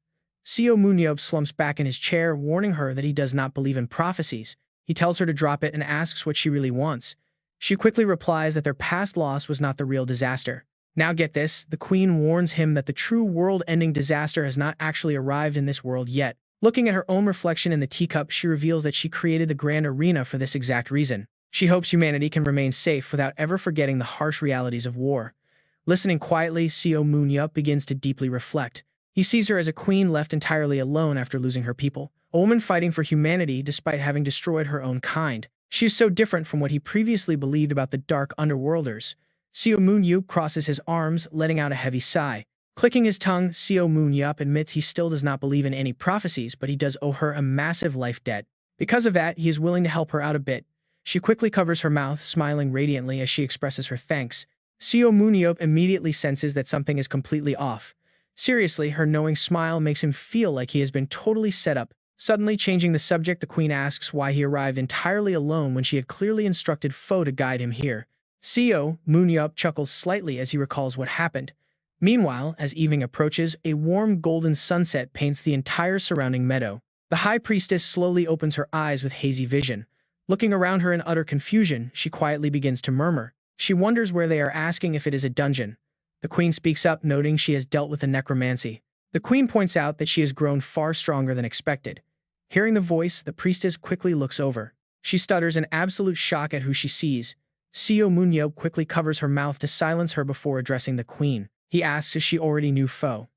Seo Moon-yeop slumps back in his chair, warning her that he does not believe in prophecies. He tells her to drop it and asks what she really wants. She quickly replies that their past loss was not the real disaster. Now get this, the queen warns him that the true world-ending disaster has not actually arrived in this world yet. Looking at her own reflection in the teacup, she reveals that she created the grand arena for this exact reason. She hopes humanity can remain safe without ever forgetting the harsh realities of war. Listening quietly, Seo Moon-yeop begins to deeply reflect. He sees her as a queen left entirely alone after losing her people, a woman fighting for humanity despite having destroyed her own kind. She is so different from what he previously believed about the dark underworlders. Seo Moon-yeop crosses his arms, letting out a heavy sigh. Clicking his tongue, Seo Moon-yeop admits he still does not believe in any prophecies, but he does owe her a massive life debt. Because of that, he is willing to help her out a bit. She quickly covers her mouth, smiling radiantly as she expresses her thanks. Seo Moon-yeop immediately senses that something is completely off. Seriously, her knowing smile makes him feel like he has been totally set up. Suddenly changing the subject, the queen asks why he arrived entirely alone when she had clearly instructed Foe to guide him here. Seo Moon-yeop chuckles slightly as he recalls what happened. Meanwhile, as evening approaches, a warm golden sunset paints the entire surrounding meadow. The high priestess slowly opens her eyes with hazy vision. Looking around her in utter confusion, she quietly begins to murmur. She wonders where they are, asking if it is a dungeon. The queen speaks up, noting she has dealt with the necromancy. The queen points out that she has grown far stronger than expected. Hearing the voice, the priestess quickly looks over. She stutters in absolute shock at who she sees. Seo Moon-yeop quickly covers her mouth to silence her before addressing the queen. He asks if she already knew Foe.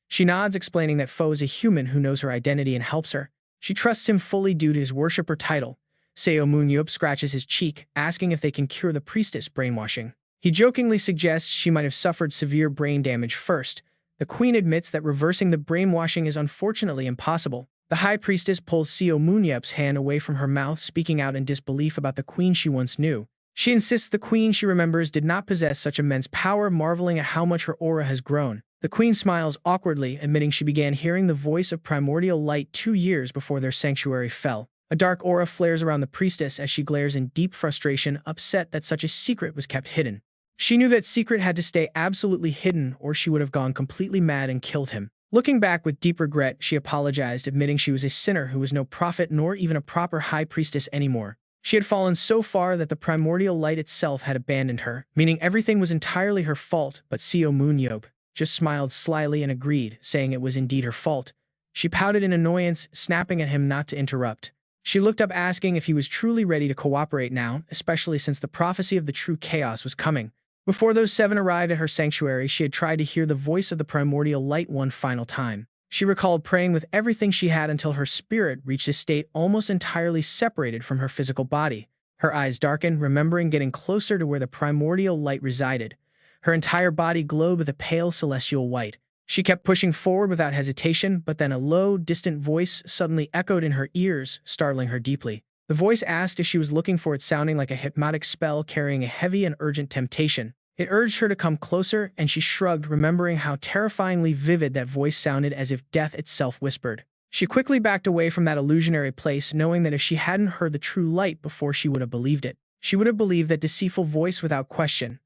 She nods, explaining that Foe is a human who knows her identity and helps her. She trusts him fully due to his worshipper title. Seo Moon-yeop scratches his cheek, asking if they can cure the priestess brainwashing. He jokingly suggests she might have suffered severe brain damage first. The queen admits that reversing the brainwashing is unfortunately impossible. The high priestess pulls Seo Moon-yeop's hand away from her mouth, speaking out in disbelief about the queen she once knew. She insists the queen she remembers did not possess such immense power, marveling at how much her aura has grown. The queen smiles awkwardly, admitting she began hearing the voice of primordial light 2 years before their sanctuary fell. A dark aura flares around the priestess as she glares in deep frustration, upset that such a secret was kept hidden. She knew that secret had to stay absolutely hidden, or she would have gone completely mad and killed him. Looking back with deep regret, she apologized, admitting she was a sinner who was no prophet nor even a proper high priestess anymore. She had fallen so far that the primordial light itself had abandoned her, meaning everything was entirely her fault. But Seo Moon-yeop just smiled slyly and agreed, saying it was indeed her fault. She pouted in annoyance, snapping at him not to interrupt. She looked up, asking if he was truly ready to cooperate now, especially since the prophecy of the true chaos was coming. Before those 7 arrived at her sanctuary, she had tried to hear the voice of the primordial light one final time. She recalled praying with everything she had until her spirit reached a state almost entirely separated from her physical body. Her eyes darkened, remembering getting closer to where the primordial light resided. Her entire body glowed with a pale celestial white. She kept pushing forward without hesitation, but then a low, distant voice suddenly echoed in her ears, startling her deeply. The voice asked if she was looking for it, sounding like a hypnotic spell carrying a heavy and urgent temptation. It urged her to come closer, and she shrugged, remembering how terrifyingly vivid that voice sounded, as if death itself whispered. She quickly backed away from that illusionary place, knowing that if she hadn't heard the true light before, she would have believed it. She would have believed that deceitful voice without question.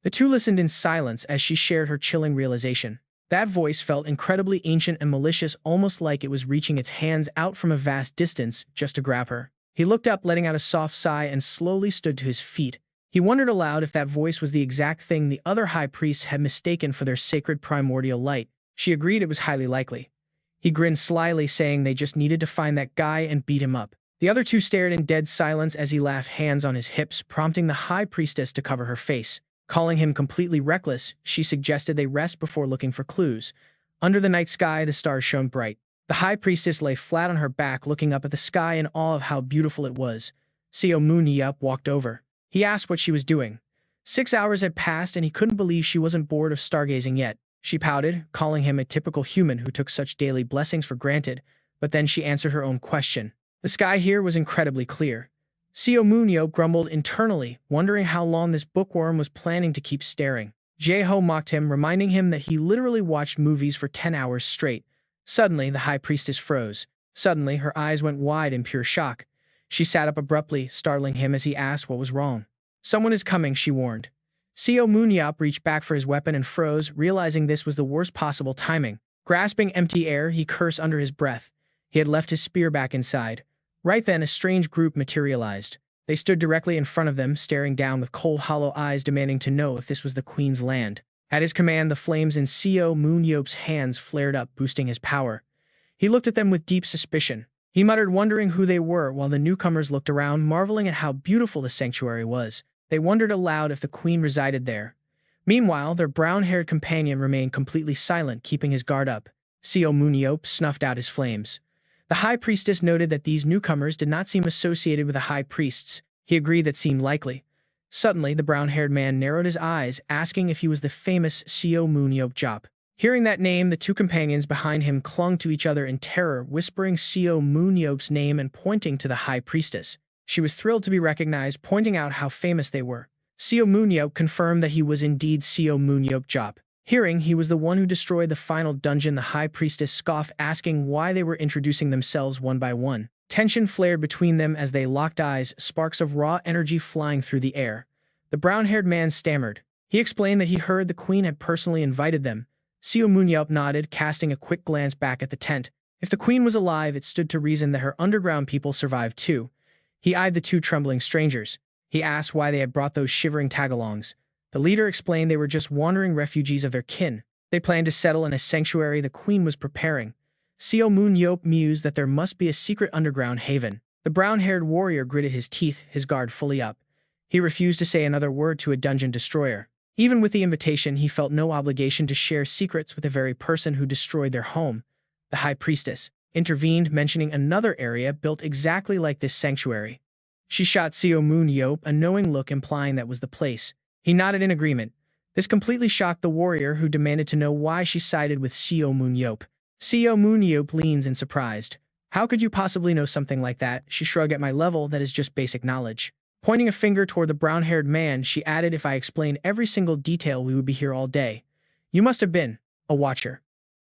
The two listened in silence as she shared her chilling realization. That voice felt incredibly ancient and malicious, almost like it was reaching its hands out from a vast distance just to grab her. He looked up, letting out a soft sigh, and slowly stood to his feet. He wondered aloud if that voice was the exact thing the other high priests had mistaken for their sacred primordial light. She agreed it was highly likely. He grinned slyly, saying they just needed to find that guy and beat him up. The other two stared in dead silence as he laughed, hands on his hips, prompting the high priestess to cover her face. Calling him completely reckless, she suggested they rest before looking for clues. Under the night sky, the stars shone bright. The high priestess lay flat on her back, looking up at the sky in awe of how beautiful it was. Seo Moon-yeop walked over. He asked what she was doing. 6 hours had passed, and he couldn't believe she wasn't bored of stargazing yet. She pouted, calling him a typical human who took such daily blessings for granted, but then she answered her own question. The sky here was incredibly clear. Seo Moon-yeop grumbled internally, wondering how long this bookworm was planning to keep staring. Jae-ho mocked him, reminding him that he literally watched movies for 10 hours straight. Suddenly, the high priestess froze. Suddenly, her eyes went wide in pure shock. She sat up abruptly, startling him as he asked what was wrong. "Someone is coming," she warned. Seo Moon-yeop reached back for his weapon and froze, realizing this was the worst possible timing. Grasping empty air, he cursed under his breath. He had left his spear back inside. Right then, a strange group materialized. They stood directly in front of them, staring down with cold, hollow eyes, demanding to know if this was the queen's land. At his command, the flames in Seo Moon-yeop's hands flared up, boosting his power. He looked at them with deep suspicion. He muttered, wondering who they were, while the newcomers looked around, marveling at how beautiful the sanctuary was. They wondered aloud if the queen resided there. Meanwhile, their brown-haired companion remained completely silent, keeping his guard up. Seo Moon-yeop snuffed out his flames. The high priestess noted that these newcomers did not seem associated with the high priests. He agreed that seemed likely. Suddenly, the brown-haired man narrowed his eyes, asking if he was the famous Seo Moon-yeop. Hearing that name, the two companions behind him clung to each other in terror, whispering Seo Moon-yeop's name and pointing to the high priestess. She was thrilled to be recognized, pointing out how famous they were. Seo Moon-yeop confirmed that he was indeed Seo Moon-yeop. Hearing he was the one who destroyed the final dungeon, the high priestess scoffed, asking why they were introducing themselves one by one. Tension flared between them as they locked eyes, sparks of raw energy flying through the air. The brown-haired man stammered. He explained that he heard the queen had personally invited them, Seo Moon-yeop nodded, casting a quick glance back at the tent. If the queen was alive, it stood to reason that her underground people survived too. He eyed the two trembling strangers. He asked why they had brought those shivering tagalongs. The leader explained they were just wandering refugees of their kin. They planned to settle in a sanctuary the queen was preparing. Seo Moon-yeop mused that there must be a secret underground haven. The brown-haired warrior gritted his teeth, his guard fully up. He refused to say another word to a dungeon destroyer. Even with the invitation, he felt no obligation to share secrets with the very person who destroyed their home. The high priestess intervened, mentioning another area built exactly like this sanctuary. She shot Seo Moon-yeop a knowing look, implying that was the place. He nodded in agreement. This completely shocked the warrior, who demanded to know why she sided with Seo Moon-yeop. Seo Moon-yeop leans in surprised. How could you possibly know something like that? She shrugged. At my level, that is just basic knowledge. Pointing a finger toward the brown-haired man, she added, if I explained every single detail, we would be here all day. You must have been a watcher.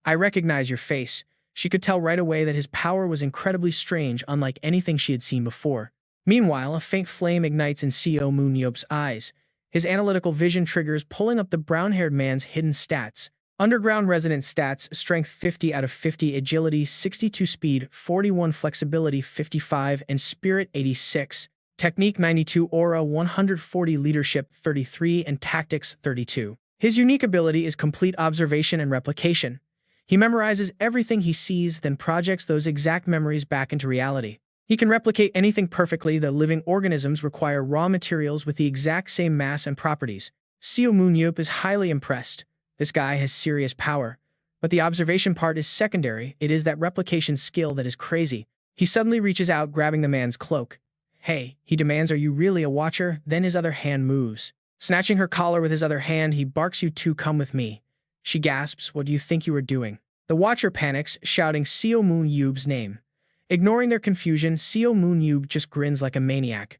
I recognize your face. She could tell right away that his power was incredibly strange, unlike anything she had seen before. Meanwhile, a faint flame ignites in Seo Moon-yeop's eyes. His analytical vision triggers, pulling up the brown-haired man's hidden stats. Underground resident stats: strength 50 out of 50, agility 62, speed 41, flexibility 55, and spirit 86. Technique 92, aura 140, leadership 33, and tactics 32. His unique ability is complete observation and replication. He memorizes everything he sees, then projects those exact memories back into reality. He can replicate anything perfectly. The living organisms require raw materials with the exact same mass and properties. Seo Moon-yeop is highly impressed. This guy has serious power. But the observation part is secondary. It is that replication skill that is crazy. He suddenly reaches out, grabbing the man's cloak. Hey, he demands, are you really a watcher? Then his other hand moves. Snatching her collar with his other hand, he barks, you two come with me. She gasps, what do you think you are doing? The watcher panics, shouting Seo Moon-yeop's name. Ignoring their confusion, Seo Moon-yeop just grins like a maniac.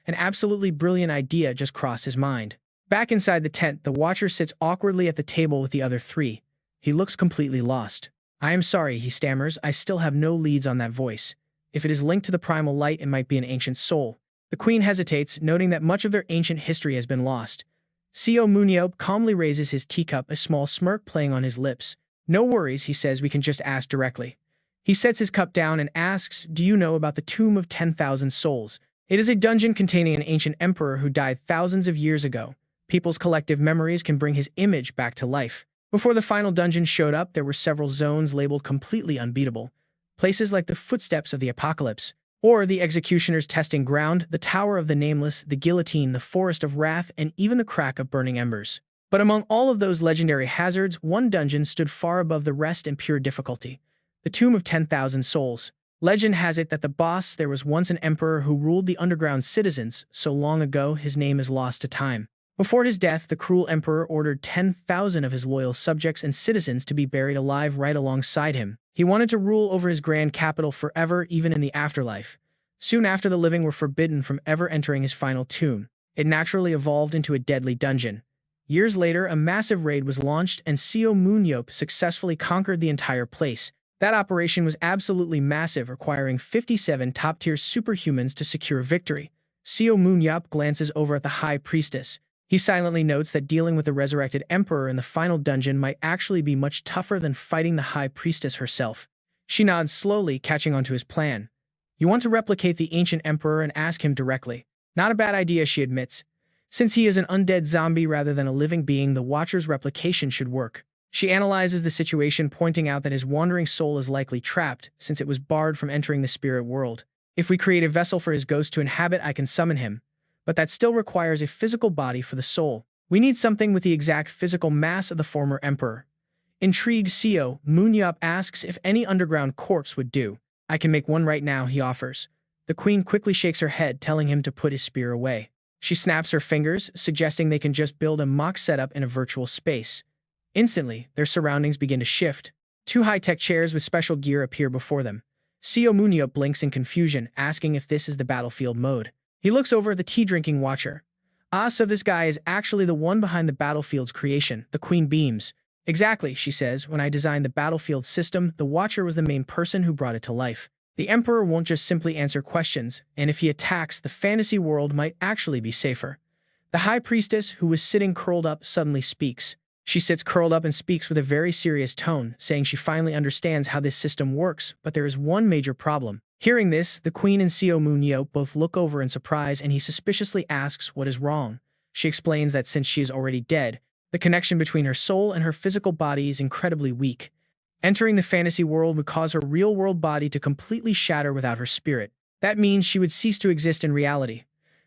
An absolutely brilliant idea just crossed his mind. Back inside the tent, the watcher sits awkwardly at the table with the other three. He looks completely lost. I am sorry, he stammers, I still have no leads on that voice. If it is linked to the primal light, it might be an ancient soul. The queen hesitates, noting that much of their ancient history has been lost. Seo Moon-yeop calmly raises his teacup, a small smirk playing on his lips. No worries, he says, we can just ask directly. He sets his cup down and asks, do you know about the Tomb of 10,000 Souls? It is a dungeon containing an ancient emperor who died thousands of years ago. People's collective memories can bring his image back to life. Before the final dungeon showed up, there were several zones labeled completely unbeatable. Places like the Footsteps of the Apocalypse, or the Executioner's Testing Ground, the Tower of the Nameless, the Guillotine, the Forest of Wrath, and even the Crack of Burning Embers. But among all of those legendary hazards, one dungeon stood far above the rest in pure difficulty. The Tomb of 10,000 Souls. Legend has it that the boss there was once an emperor who ruled the underground citizens. So long ago, his name is lost to time. Before his death, the cruel emperor ordered 10,000 of his loyal subjects and citizens to be buried alive right alongside him. He wanted to rule over his grand capital forever, even in the afterlife. Soon after, the living were forbidden from ever entering his final tomb. It naturally evolved into a deadly dungeon. Years later, a massive raid was launched, and Seo Moon-yeop successfully conquered the entire place. That operation was absolutely massive, requiring 57 top-tier superhumans to secure victory. Seo Moon-yeop glances over at the High Priestess. He silently notes that dealing with the resurrected emperor in the final dungeon might actually be much tougher than fighting the High Priestess herself. She nods slowly, catching onto his plan. You want to replicate the ancient emperor and ask him directly. Not a bad idea, she admits. Since he is an undead zombie rather than a living being, the Watcher's replication should work. She analyzes the situation, pointing out that his wandering soul is likely trapped, since it was barred from entering the spirit world. If we create a vessel for his ghost to inhabit, I can summon him. But that still requires a physical body for the soul. We need something with the exact physical mass of the former emperor. Intrigued, Seo Moon-yeop asks if any underground corpse would do. I can make one right now, he offers. The queen quickly shakes her head, telling him to put his spear away. She snaps her fingers, suggesting they can just build a mock setup in a virtual space. Instantly, their surroundings begin to shift. Two high-tech chairs with special gear appear before them. Seo Moon-yeop blinks in confusion, asking if this is the battlefield mode. He looks over at the tea-drinking watcher. Ah, so this guy is actually the one behind the battlefield's creation. The queen beams. Exactly, she says. When I designed the battlefield system, the watcher was the main person who brought it to life. The emperor won't just simply answer questions, and if he attacks, the fantasy world might actually be safer. The high priestess, who was sitting curled up, suddenly speaks. She sits curled up and speaks with a very serious tone, saying she finally understands how this system works, but there is one major problem. Hearing this, the Queen and Seo Moon-yeop both look over in surprise and he suspiciously asks what is wrong. She explains that since she is already dead, the connection between her soul and her physical body is incredibly weak. Entering the fantasy world would cause her real-world body to completely shatter without her spirit. That means she would cease to exist in reality.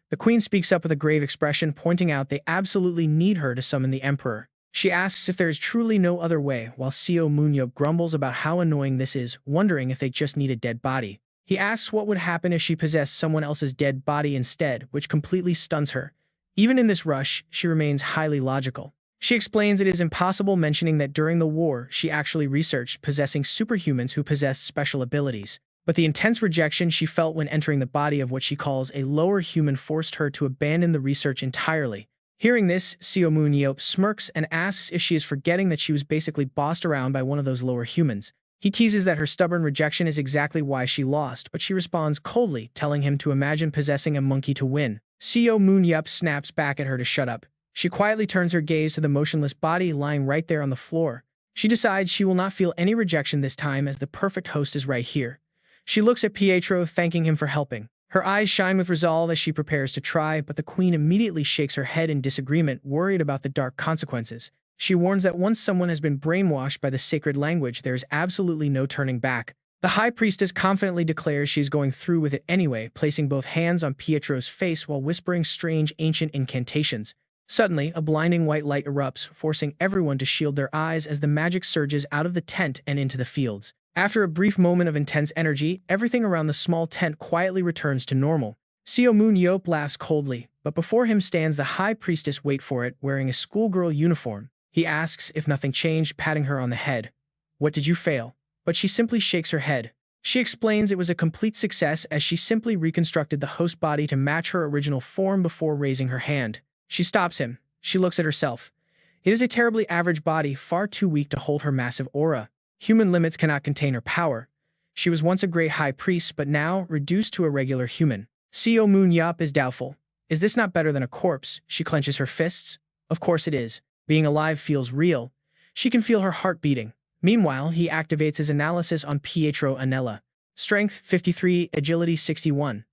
The Queen speaks up with a grave expression, pointing out they absolutely need her to summon the Emperor. She asks if there is truly no other way, while Seo Moon-yeop grumbles about how annoying this is, wondering if they just need a dead body. He asks what would happen if she possessed someone else's dead body instead, which completely stuns her. Even in this rush, she remains highly logical. She explains it is impossible, mentioning that during the war, she actually researched possessing superhumans who possessed special abilities. But the intense rejection she felt when entering the body of what she calls a lower human forced her to abandon the research entirely. Hearing this, Seo Moon-yeop smirks and asks if she is forgetting that she was basically bossed around by one of those lower humans. He teases that her stubborn rejection is exactly why she lost, but she responds coldly, telling him to imagine possessing a monkey to win. Seo Moon-yeop snaps back at her to shut up. She quietly turns her gaze to the motionless body lying right there on the floor. She decides she will not feel any rejection this time as the perfect host is right here. She looks at Pietro, thanking him for helping. Her eyes shine with resolve as she prepares to try, but the Queen immediately shakes her head in disagreement, worried about the dark consequences. She warns that once someone has been brainwashed by the sacred language, there is absolutely no turning back. The High Priestess confidently declares she is going through with it anyway, placing both hands on Pietro's face while whispering strange ancient incantations. Suddenly, a blinding white light erupts, forcing everyone to shield their eyes as the magic surges out of the tent and into the fields. After a brief moment of intense energy, everything around the small tent quietly returns to normal. Seo Moon-yeop laughs coldly, but before him stands the High Priestess, wait for it, wearing a schoolgirl uniform. He asks if nothing changed, patting her on the head. What did you fail? But she simply shakes her head. She explains it was a complete success as she simply reconstructed the host body to match her original form before raising her hand. She stops him. She looks at herself. It is a terribly average body, far too weak to hold her massive aura. Human limits cannot contain her power. She was once a great high priest, but now reduced to a regular human. Seo Moon-yeop is doubtful. Is this not better than a corpse? She clenches her fists. Of course it is. Being alive feels real. She can feel her heart beating. Meanwhile, he activates his analysis on Pietro Anella. Strength 53, Agility 61.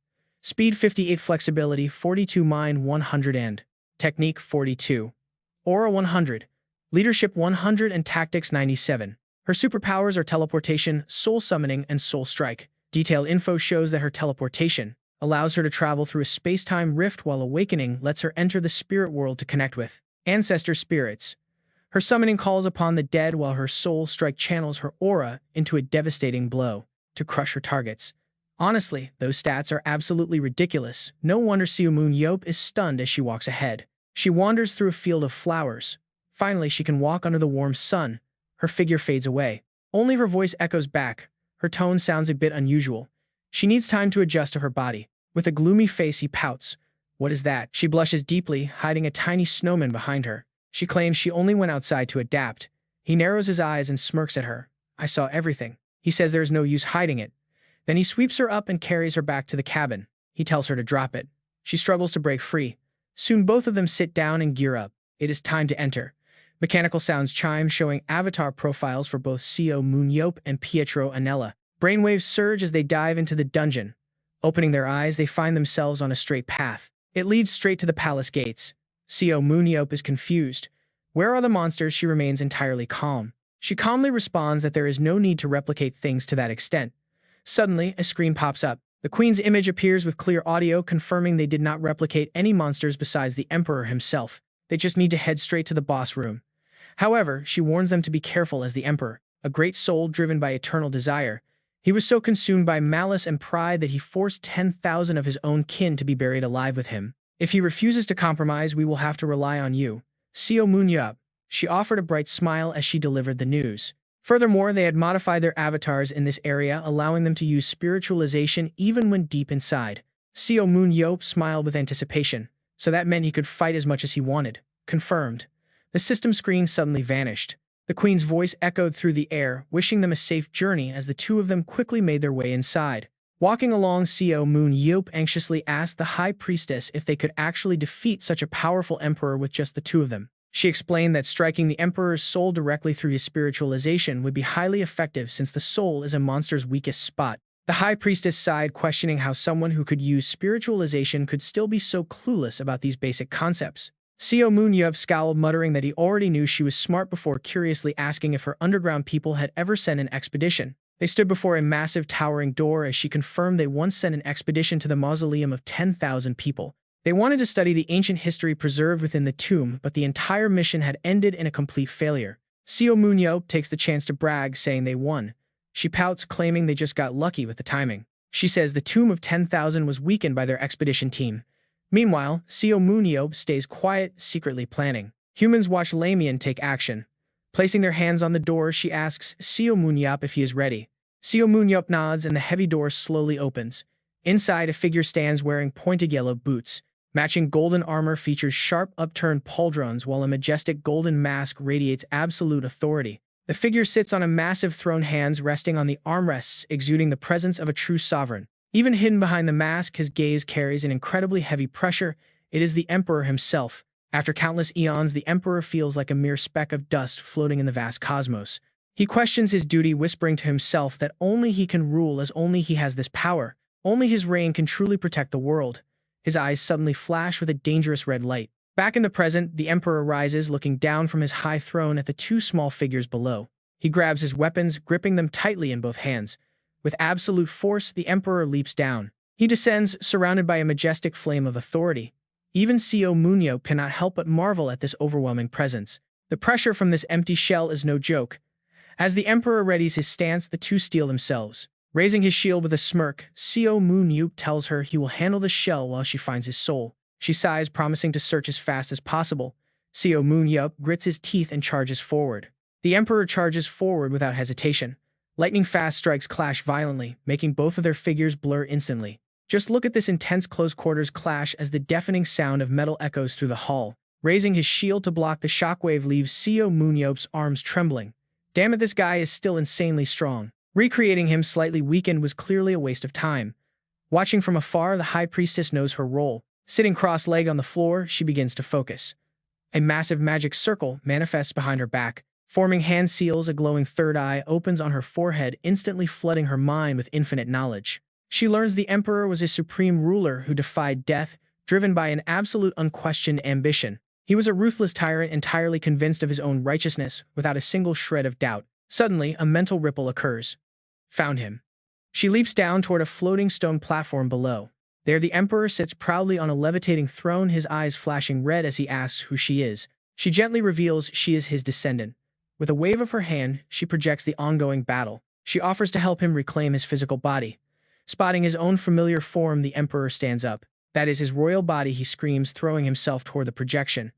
Speed 58, Flexibility 42, Mind 100 and Technique 42. Aura 100. Leadership 100 and Tactics 97. Her superpowers are Teleportation, Soul Summoning, and Soul Strike. Detailed info shows that her teleportation allows her to travel through a space-time rift, while awakening lets her enter the spirit world to connect with ancestor spirits. Her summoning calls upon the dead, while her Soul Strike channels her aura into a devastating blow to crush her targets. Honestly, those stats are absolutely ridiculous. No wonder Seo Moon-yeop is stunned as she walks ahead. She wanders through a field of flowers. Finally, she can walk under the warm sun. Her figure fades away. Only her voice echoes back. Her tone sounds a bit unusual. She needs time to adjust to her body. With a gloomy face, he pouts. What is that? She blushes deeply, hiding a tiny snowman behind her. She claims she only went outside to adapt. He narrows his eyes and smirks at her. I saw everything. He says there is no use hiding it. Then he sweeps her up and carries her back to the cabin. He tells her to drop it. She struggles to break free. Soon both of them sit down and gear up. It is time to enter. Mechanical sounds chime, showing avatar profiles for both Seo Moon-yeop and Pietro Anella. Brainwaves surge as they dive into the dungeon. Opening their eyes, they find themselves on a straight path. It leads straight to the palace gates. Seo Moon-yeop is confused. Where are the monsters? She remains entirely calm. She calmly responds that there is no need to replicate things to that extent. Suddenly, a screen pops up. The Queen's image appears with clear audio, confirming they did not replicate any monsters besides the Emperor himself. They just need to head straight to the boss room. However, she warns them to be careful, as the Emperor, a great soul driven by eternal desire, he was so consumed by malice and pride that he forced 10,000 of his own kin to be buried alive with him. If he refuses to compromise, we will have to rely on you. Seo Moon-yeop. She offered a bright smile as she delivered the news. Furthermore, they had modified their avatars in this area, allowing them to use spiritualization even when deep inside. Seo Moon-yeop smiled with anticipation, so that meant he could fight as much as he wanted. Confirmed. The system screen suddenly vanished. The Queen's voice echoed through the air, wishing them a safe journey as the two of them quickly made their way inside. Walking along, Seo Moon-yeop anxiously asked the High Priestess if they could actually defeat such a powerful emperor with just the two of them. She explained that striking the Emperor's soul directly through his spiritualization would be highly effective since the soul is a monster's weakest spot. The High Priestess sighed, questioning how someone who could use spiritualization could still be so clueless about these basic concepts. Seo Moon-yeop scowled, muttering that he already knew she was smart before curiously asking if her underground people had ever sent an expedition. They stood before a massive towering door as she confirmed they once sent an expedition to the mausoleum of 10,000 people. They wanted to study the ancient history preserved within the tomb, but the entire mission had ended in a complete failure. Seo Moon-yeop takes the chance to brag, saying they won. She pouts, claiming they just got lucky with the timing. She says the tomb of 10,000 was weakened by their expedition team. Meanwhile, Seo Moon-yeop stays quiet, secretly planning. Humans watch Lamian take action. Placing their hands on the door, she asks Seo Moon-yeop if he is ready. Seo Moon-yeop nods and the heavy door slowly opens. Inside, a figure stands wearing pointed yellow boots. Matching golden armor features sharp upturned pauldrons while a majestic golden mask radiates absolute authority. The figure sits on a massive throne, hands resting on the armrests, exuding the presence of a true sovereign. Even hidden behind the mask, his gaze carries an incredibly heavy pressure. It is the Emperor himself. After countless eons, the Emperor feels like a mere speck of dust floating in the vast cosmos. He questions his duty, whispering to himself that only he can rule, as only he has this power. Only his reign can truly protect the world. His eyes suddenly flash with a dangerous red light. Back in the present, the Emperor rises, looking down from his high throne at the two small figures below. He grabs his weapons, gripping them tightly in both hands. With absolute force, the Emperor leaps down. He descends, surrounded by a majestic flame of authority. Even Seo Moon-yeop cannot help but marvel at this overwhelming presence. The pressure from this empty shell is no joke. As the Emperor readies his stance, the two steel themselves. Raising his shield with a smirk, Seo Moon-yeop tells her he will handle the shell while she finds his soul. She sighs, promising to search as fast as possible. Seo Moon-yeop grits his teeth and charges forward. The Emperor charges forward without hesitation. Lightning-fast strikes clash violently, making both of their figures blur instantly. Just look at this intense close-quarters clash as the deafening sound of metal echoes through the hall. Raising his shield to block the shockwave leaves Seo Moon-yeop's arms trembling. Damn it, this guy is still insanely strong. Recreating him slightly weakened was clearly a waste of time. Watching from afar, the High Priestess knows her role. Sitting cross-legged on the floor, she begins to focus. A massive magic circle manifests behind her back. Forming hand seals, a glowing third eye opens on her forehead, instantly flooding her mind with infinite knowledge. She learns the Emperor was a supreme ruler who defied death, driven by an absolute unquestioned ambition. He was a ruthless tyrant, entirely convinced of his own righteousness, without a single shred of doubt. Suddenly, a mental ripple occurs. Found him. She leaps down toward a floating stone platform below. There the Emperor sits proudly on a levitating throne, his eyes flashing red as he asks who she is. She gently reveals she is his descendant. With a wave of her hand, she projects the ongoing battle. She offers to help him reclaim his physical body. Spotting his own familiar form, the Emperor stands up. That is his royal body, he screams, throwing himself toward the projection.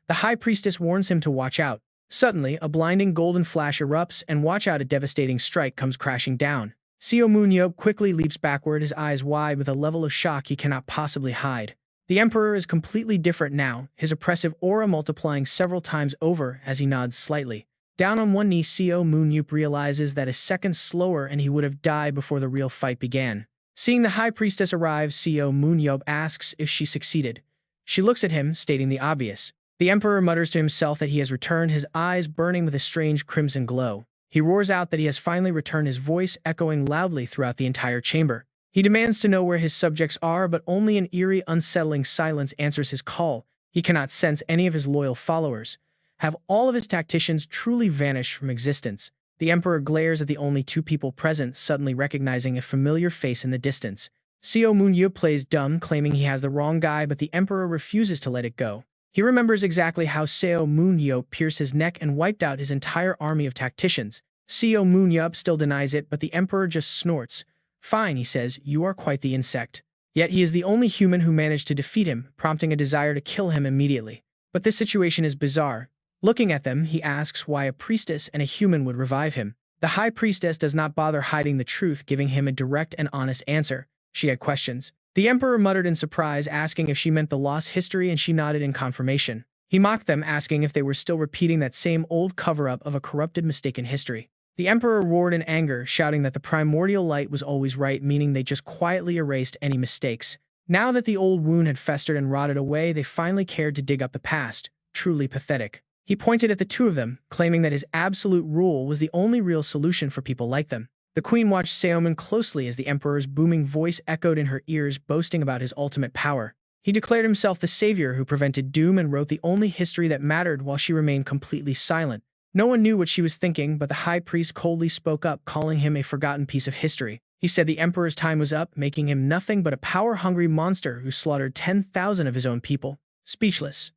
The High Priestess warns him to watch out. Suddenly, a blinding golden flash erupts, and watch out, a devastating strike comes crashing down. Seo Moon-yeop quickly leaps backward, his eyes wide with a level of shock he cannot possibly hide. The Emperor is completely different now, his oppressive aura multiplying several times over as he nods slightly. Down on one knee, Seo Moon-yeop realizes that a second slower and he would have died before the real fight began. Seeing the High Priestess arrive, Seo Moon-yeop asks if she succeeded. She looks at him, stating the obvious. The Emperor mutters to himself that he has returned, his eyes burning with a strange crimson glow. He roars out that he has finally returned, his voice echoing loudly throughout the entire chamber. He demands to know where his subjects are, but only an eerie, unsettling silence answers his call. He cannot sense any of his loyal followers. Have all of his tacticians truly vanished from existence? The Emperor glares at the only two people present, suddenly recognizing a familiar face in the distance. Seo Moon-yeop plays dumb, claiming he has the wrong guy, but the Emperor refuses to let it go. He remembers exactly how Seo Moon-yeop pierced his neck and wiped out his entire army of tacticians. Seo Moon-yeop still denies it, but the Emperor just snorts. Fine, he says, you are quite the insect. Yet he is the only human who managed to defeat him, prompting a desire to kill him immediately. But this situation is bizarre. Looking at them, he asks why a priestess and a human would revive him. The High Priestess does not bother hiding the truth, giving him a direct and honest answer. She had questions. The Emperor muttered in surprise, asking if she meant the lost history, and she nodded in confirmation. He mocked them, asking if they were still repeating that same old cover-up of a corrupted, mistaken history. The Emperor roared in anger, shouting that the primordial light was always right, meaning they just quietly erased any mistakes. Now that the old wound had festered and rotted away, they finally cared to dig up the past. truly pathetic. He pointed at the two of them, claiming that his absolute rule was the only real solution for people like them. The queen watched Seo Moon closely as the emperor's booming voice echoed in her ears, boasting about his ultimate power. He declared himself the savior who prevented doom and wrote the only history that mattered while she remained completely silent. No one knew what she was thinking, but the high priest coldly spoke up, calling him a forgotten piece of history. He said the emperor's time was up, making him nothing but a power-hungry monster who slaughtered 10,000 of his own people. Speechless.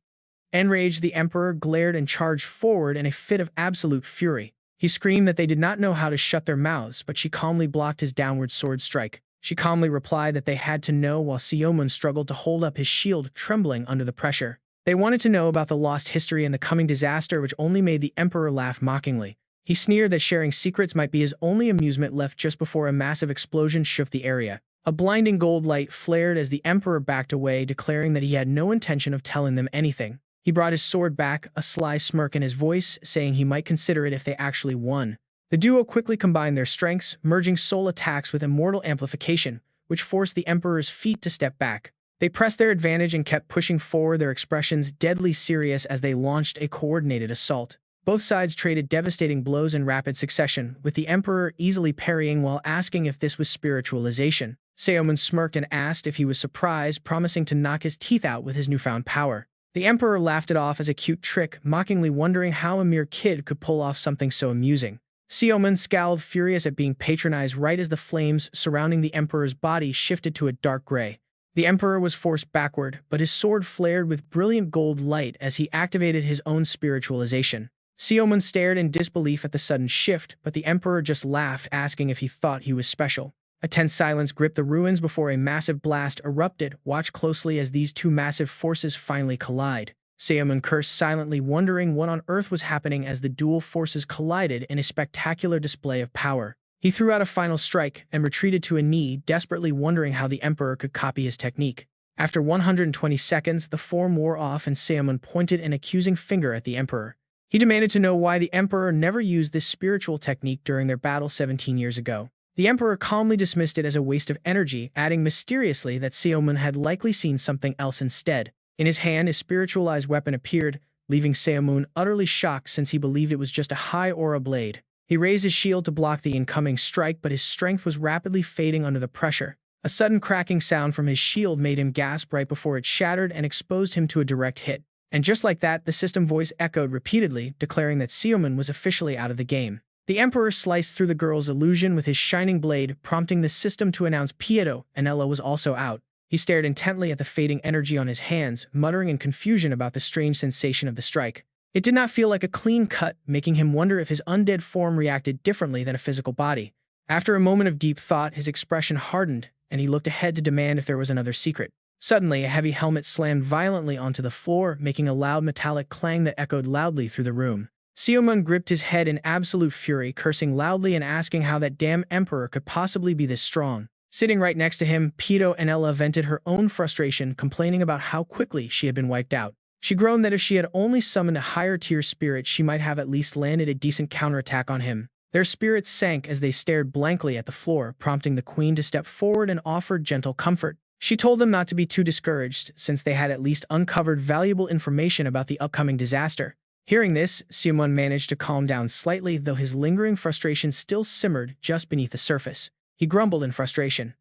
Enraged, the emperor glared and charged forward in a fit of absolute fury. He screamed that they did not know how to shut their mouths, but she calmly blocked his downward sword strike. She calmly replied that they had to know, while Seo Moon struggled to hold up his shield, trembling under the pressure. They wanted to know about the lost history and the coming disaster, which only made the emperor laugh mockingly. He sneered that sharing secrets might be his only amusement left just before a massive explosion shook the area. A blinding gold light flared as the emperor backed away, declaring that he had no intention of telling them anything. He brought his sword back, a sly smirk in his voice, saying he might consider it if they actually won. The duo quickly combined their strengths, merging soul attacks with immortal amplification, which forced the emperor's feet to step back. They pressed their advantage and kept pushing forward, their expressions deadly serious as they launched a coordinated assault. Both sides traded devastating blows in rapid succession, with the emperor easily parrying while asking if this was spiritualization. Seo Moon smirked and asked if he was surprised, promising to knock his teeth out with his newfound power. The emperor laughed it off as a cute trick, mockingly wondering how a mere kid could pull off something so amusing. Seo Moon scowled, furious at being patronized right as the flames surrounding the emperor's body shifted to a dark gray. The emperor was forced backward, but his sword flared with brilliant gold light as he activated his own spiritualization. Seo Moon stared in disbelief at the sudden shift, but the emperor just laughed, asking if he thought he was special. A tense silence gripped the ruins before a massive blast erupted. Watch closely as these two massive forces finally collide. Seo Moon cursed silently, wondering what on earth was happening as the dual forces collided in a spectacular display of power. He threw out a final strike and retreated to a knee, desperately wondering how the emperor could copy his technique. After 120 seconds, the form wore off and Seo Moon pointed an accusing finger at the emperor. He demanded to know why the emperor never used this spiritual technique during their battle 17 years ago. The emperor calmly dismissed it as a waste of energy, adding mysteriously that Seo Moon had likely seen something else instead. In his hand, a spiritualized weapon appeared, leaving Seo Moon utterly shocked since he believed it was just a high aura blade. He raised his shield to block the incoming strike, but his strength was rapidly fading under the pressure. A sudden cracking sound from his shield made him gasp right before it shattered and exposed him to a direct hit. And just like that, the system voice echoed repeatedly, declaring that Seo Moon was officially out of the game. The emperor sliced through the girl's illusion with his shining blade, prompting the system to announce Pieto Anella was also out. He stared intently at the fading energy on his hands, muttering in confusion about the strange sensation of the strike. It did not feel like a clean cut, making him wonder if his undead form reacted differently than a physical body. After a moment of deep thought, his expression hardened, and he looked ahead to demand if there was another secret. Suddenly, a heavy helmet slammed violently onto the floor, making a loud metallic clang that echoed loudly through the room. Seo Moon gripped his head in absolute fury, cursing loudly and asking how that damn emperor could possibly be this strong. Sitting right next to him, Pieto Anella vented her own frustration, complaining about how quickly she had been wiped out. She groaned that if she had only summoned a higher-tier spirit, she might have at least landed a decent counterattack on him. Their spirits sank as they stared blankly at the floor, prompting the queen to step forward and offer gentle comfort. She told them not to be too discouraged, since they had at least uncovered valuable information about the upcoming disaster. Hearing this, Seo Moon managed to calm down slightly, though his lingering frustration still simmered just beneath the surface. He grumbled in frustration.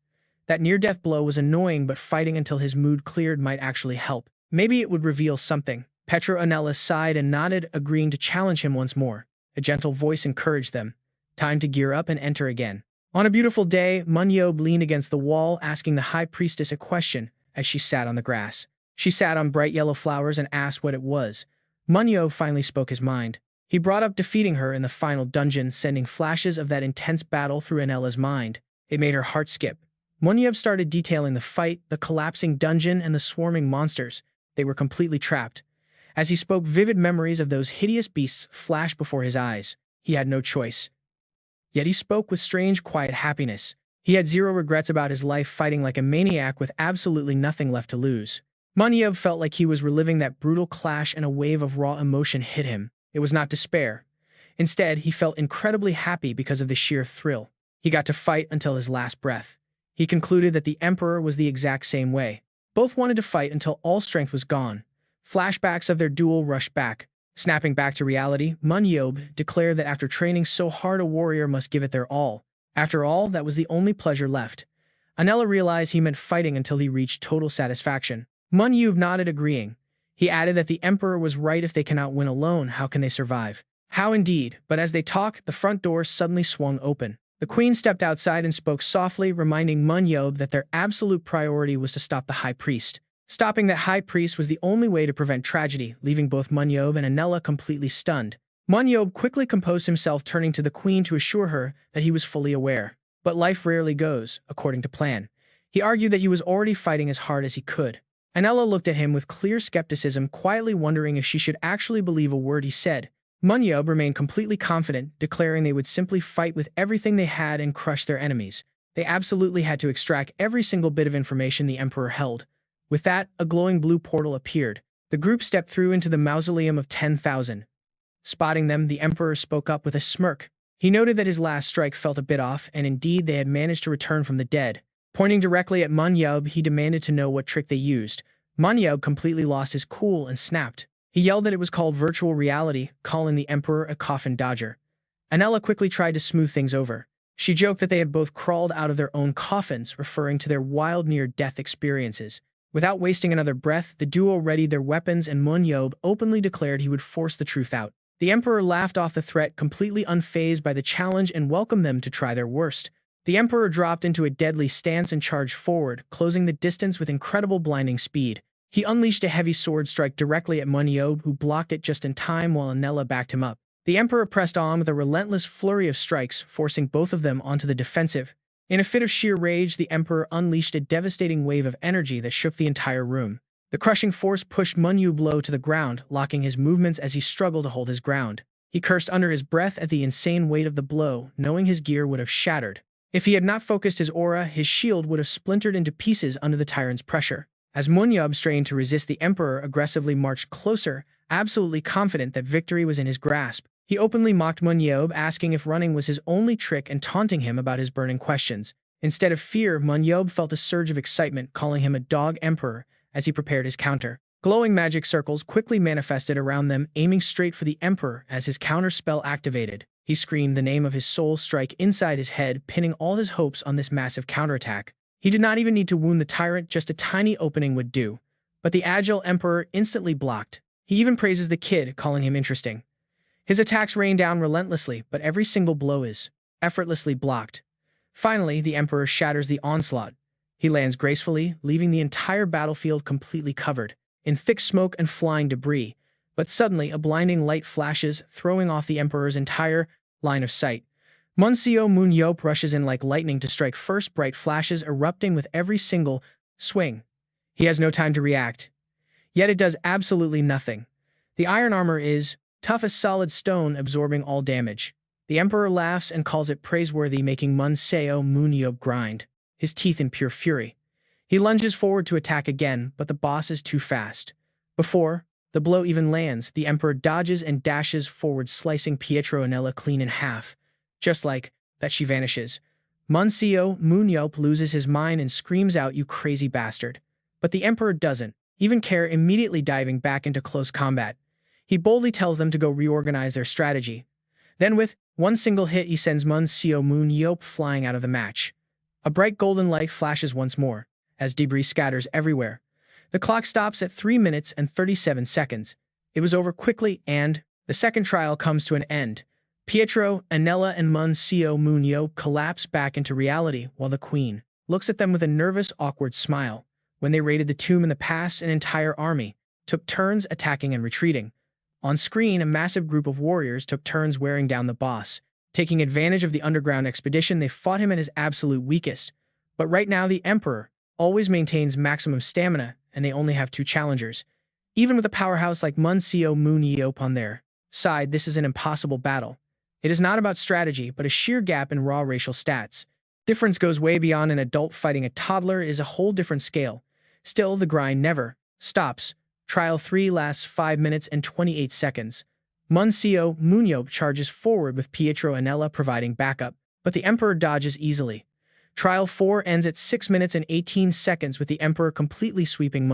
That near-death blow was annoying, but fighting until his mood cleared might actually help. Maybe it would reveal something. Pieto Anella sighed and nodded, agreeing to challenge him once more. A gentle voice encouraged them. Time to gear up and enter again. On a beautiful day, Moon-yeop leaned against the wall, asking the high priestess a question as she sat on the grass. She sat on bright yellow flowers and asked what it was. Moon-yeop finally spoke his mind. He brought up defeating her in the final dungeon, sending flashes of that intense battle through Anella's mind. It made her heart skip. Moon-yeop started detailing the fight, the collapsing dungeon, and the swarming monsters. They were completely trapped. As he spoke, vivid memories of those hideous beasts flashed before his eyes. He had no choice. Yet he spoke with strange, quiet happiness. He had zero regrets about his life, fighting like a maniac with absolutely nothing left to lose. Moon-yeop felt like he was reliving that brutal clash, and a wave of raw emotion hit him. It was not despair. Instead, he felt incredibly happy because of the sheer thrill. He got to fight until his last breath. He concluded that the emperor was the exact same way. Both wanted to fight until all strength was gone. Flashbacks of their duel rushed back. Snapping back to reality, Moon-yeop declared that after training so hard a warrior must give it their all. After all, that was the only pleasure left. Anela realized he meant fighting until he reached total satisfaction. Moon-yeop nodded, agreeing. He added that the emperor was right. If they cannot win alone, how can they survive? How indeed, but as they talked, the front door suddenly swung open. The queen stepped outside and spoke softly, reminding Moon-yeop that their absolute priority was to stop the high priest. Stopping that high priest was the only way to prevent tragedy, leaving both Moon-yeop and Anela completely stunned. Moon-yeop quickly composed himself, turning to the queen to assure her that he was fully aware. But life rarely goes according to plan. He argued that he was already fighting as hard as he could. Anela looked at him with clear skepticism, quietly wondering if she should actually believe a word he said. Moon-yeop remained completely confident, declaring they would simply fight with everything they had and crush their enemies. They absolutely had to extract every single bit of information the emperor held. With that, a glowing blue portal appeared. The group stepped through into the mausoleum of 10,000. Spotting them, the emperor spoke up with a smirk. He noted that his last strike felt a bit off, and indeed they had managed to return from the dead. Pointing directly at Moon-yeop, he demanded to know what trick they used. Moon-yeop completely lost his cool and snapped. He yelled that it was called virtual reality, calling the emperor a coffin dodger. Anela quickly tried to smooth things over. She joked that they had both crawled out of their own coffins, referring to their wild near-death experiences. Without wasting another breath, the duo readied their weapons, and Moon-yeop openly declared he would force the truth out. The emperor laughed off the threat, completely unfazed by the challenge, and welcomed them to try their worst. The emperor dropped into a deadly stance and charged forward, closing the distance with incredible blinding speed. He unleashed a heavy sword strike directly at Moon-yeop, who blocked it just in time while Anela backed him up. The emperor pressed on with a relentless flurry of strikes, forcing both of them onto the defensive. In a fit of sheer rage, the emperor unleashed a devastating wave of energy that shook the entire room. The crushing force pushed Moon-yeop low to the ground, locking his movements as he struggled to hold his ground. He cursed under his breath at the insane weight of the blow, knowing his gear would have shattered. If he had not focused his aura, his shield would have splintered into pieces under the tyrant's pressure. As Moon-yeop strained to resist, the emperor aggressively marched closer, absolutely confident that victory was in his grasp. He openly mocked Moon-yeop, asking if running was his only trick and taunting him about his burning questions. Instead of fear, Moon-yeop felt a surge of excitement, calling him a dog emperor as he prepared his counter. Glowing magic circles quickly manifested around them, aiming straight for the emperor as his counter spell activated. He screamed the name of his soul strike inside his head, pinning all his hopes on this massive counterattack. He did not even need to wound the tyrant, just a tiny opening would do. But the agile emperor instantly blocked. He even praises the kid, calling him interesting. His attacks rain down relentlessly, but every single blow is effortlessly blocked. Finally, the emperor shatters the onslaught. He lands gracefully, leaving the entire battlefield completely covered in thick smoke and flying debris. But suddenly, a blinding light flashes, throwing off the emperor's entire line of sight. Seo Moon-yeop rushes in like lightning to strike first, bright flashes erupting with every single swing. He has no time to react. Yet it does absolutely nothing. The iron armor is tough as solid stone, absorbing all damage. The emperor laughs and calls it praiseworthy, making Seo Moon-yeop grind his teeth in pure fury. He lunges forward to attack again, but the boss is too fast. Before the blow even lands, the emperor dodges and dashes forward, slicing Pietro Anela clean in half. Just like that, she vanishes. Seo Moon-yeop loses his mind and screams out, "You crazy bastard." But the emperor doesn't even care, immediately diving back into close combat. He boldly tells them to go reorganize their strategy. Then with one single hit, he sends Seo Moon-yeop flying out of the match. A bright golden light flashes once more, as debris scatters everywhere. The clock stops at 3 minutes and 37 seconds. It was over quickly, and the second trial comes to an end. Pietro, Anela, and Seo Moon-yeop collapse back into reality, while the queen looks at them with a nervous, awkward smile. When they raided the tomb in the past, an entire army took turns attacking and retreating. On screen, a massive group of warriors took turns wearing down the boss. Taking advantage of the underground expedition, they fought him at his absolute weakest. But right now, the emperor always maintains maximum stamina, and they only have 2 challengers. Even with a powerhouse like Seo Moon-yeop on their side, this is an impossible battle. It is not about strategy, but a sheer gap in raw racial stats. Difference goes way beyond an adult fighting a toddler is a whole different scale. Still, the grind never stops. Trial 3 lasts 5 minutes and 28 seconds. Seo Moon-yeop charges forward with Pietro Anela providing backup, but the emperor dodges easily. Trial 4 ends at 6 minutes and 18 seconds with the emperor completely sweeping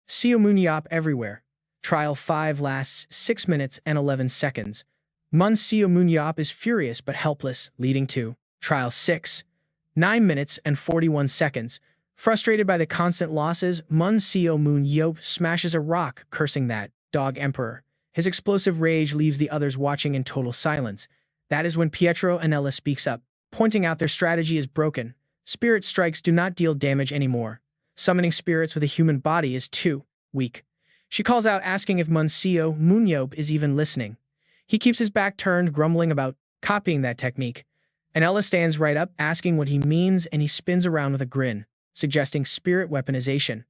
Seo Moon-yeop everywhere. Trial 5 lasts 6 minutes and 11 seconds. Seo Moon-yeop is furious but helpless, leading to Trial 6, 9 minutes and 41 seconds. Frustrated by the constant losses, Seo Moon-yeop smashes a rock, cursing that dog emperor. His explosive rage leaves the others watching in total silence. That is when Pietro Anella speaks up, pointing out their strategy is broken. Spirit strikes do not deal damage anymore. Summoning spirits with a human body is too weak. She calls out, asking if Seo Moon-yeop is even listening. He keeps his back turned, grumbling about copying that technique. Anella stands right up, asking what he means, and he spins around with a grin, suggesting spirit weaponization.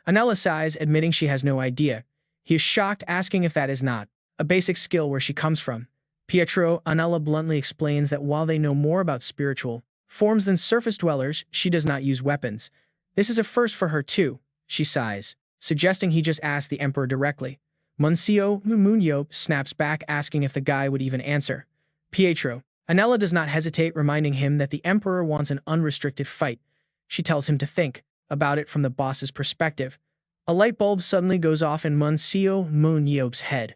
Anella sighs, admitting she has no idea. He is shocked, asking if that is not a basic skill where she comes from. Pietro Anella bluntly explains that while they know more about spiritual forms than surface dwellers, she does not use weapons. This is a first for her too, she sighs, suggesting he just ask the emperor directly. Seo Moon-yeop snaps back, asking if the guy would even answer. Pietro Anella does not hesitate, reminding him that the emperor wants an unrestricted fight. She tells him to think about it from the boss's perspective. A light bulb suddenly goes off in Seo Moon-yeop's head.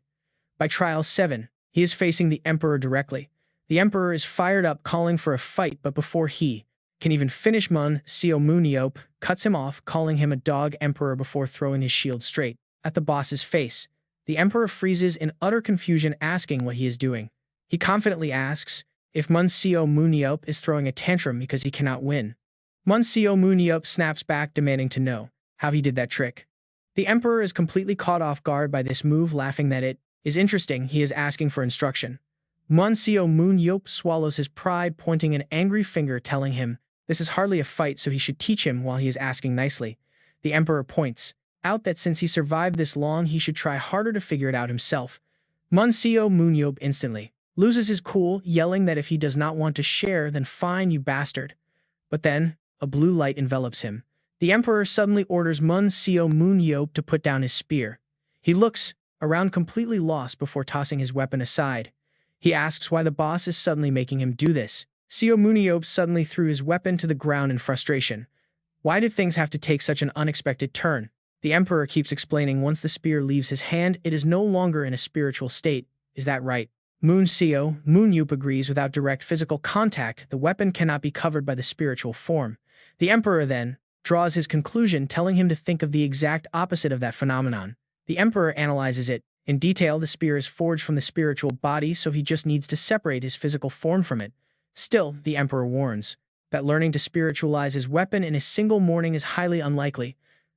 By Trial 7, he is facing the emperor directly. The emperor is fired up, calling for a fight, but before he can even finish, Seo Moon-yeop cuts him off, calling him a dog emperor before throwing his shield straight at the boss's face. The emperor freezes in utter confusion, asking what he is doing. He confidently asks if Seo Moon-yeop is throwing a tantrum because he cannot win. Seo Moon-yeop snaps back, demanding to know how he did that trick. The emperor is completely caught off guard by this move, laughing that it is interesting. He is asking for instruction. Seo Moon-yeop swallows his pride, pointing an angry finger, telling him this is hardly a fight, so he should teach him while he is asking nicely. The emperor points out that since he survived this long, he should try harder to figure it out himself. Seo Moon-yeop instantly loses his cool, yelling that if he does not want to share, then fine, you bastard. But then, a blue light envelops him. The emperor suddenly orders Seo Moon-yeop to put down his spear. He looks around completely lost before tossing his weapon aside. He asks why the boss is suddenly making him do this. Seo Moon-yeop suddenly threw his weapon to the ground in frustration. Why did things have to take such an unexpected turn? The emperor keeps explaining once the spear leaves his hand, it is no longer in a spiritual state. Is that right? Seo Moon-yeop agrees. Without direct physical contact, the weapon cannot be covered by the spiritual form. The emperor then draws his conclusion, telling him to think of the exact opposite of that phenomenon. The emperor analyzes it in detail. The spear is forged from the spiritual body, so he just needs to separate his physical form from it. Still, the emperor warns that learning to spiritualize his weapon in a single morning is highly unlikely.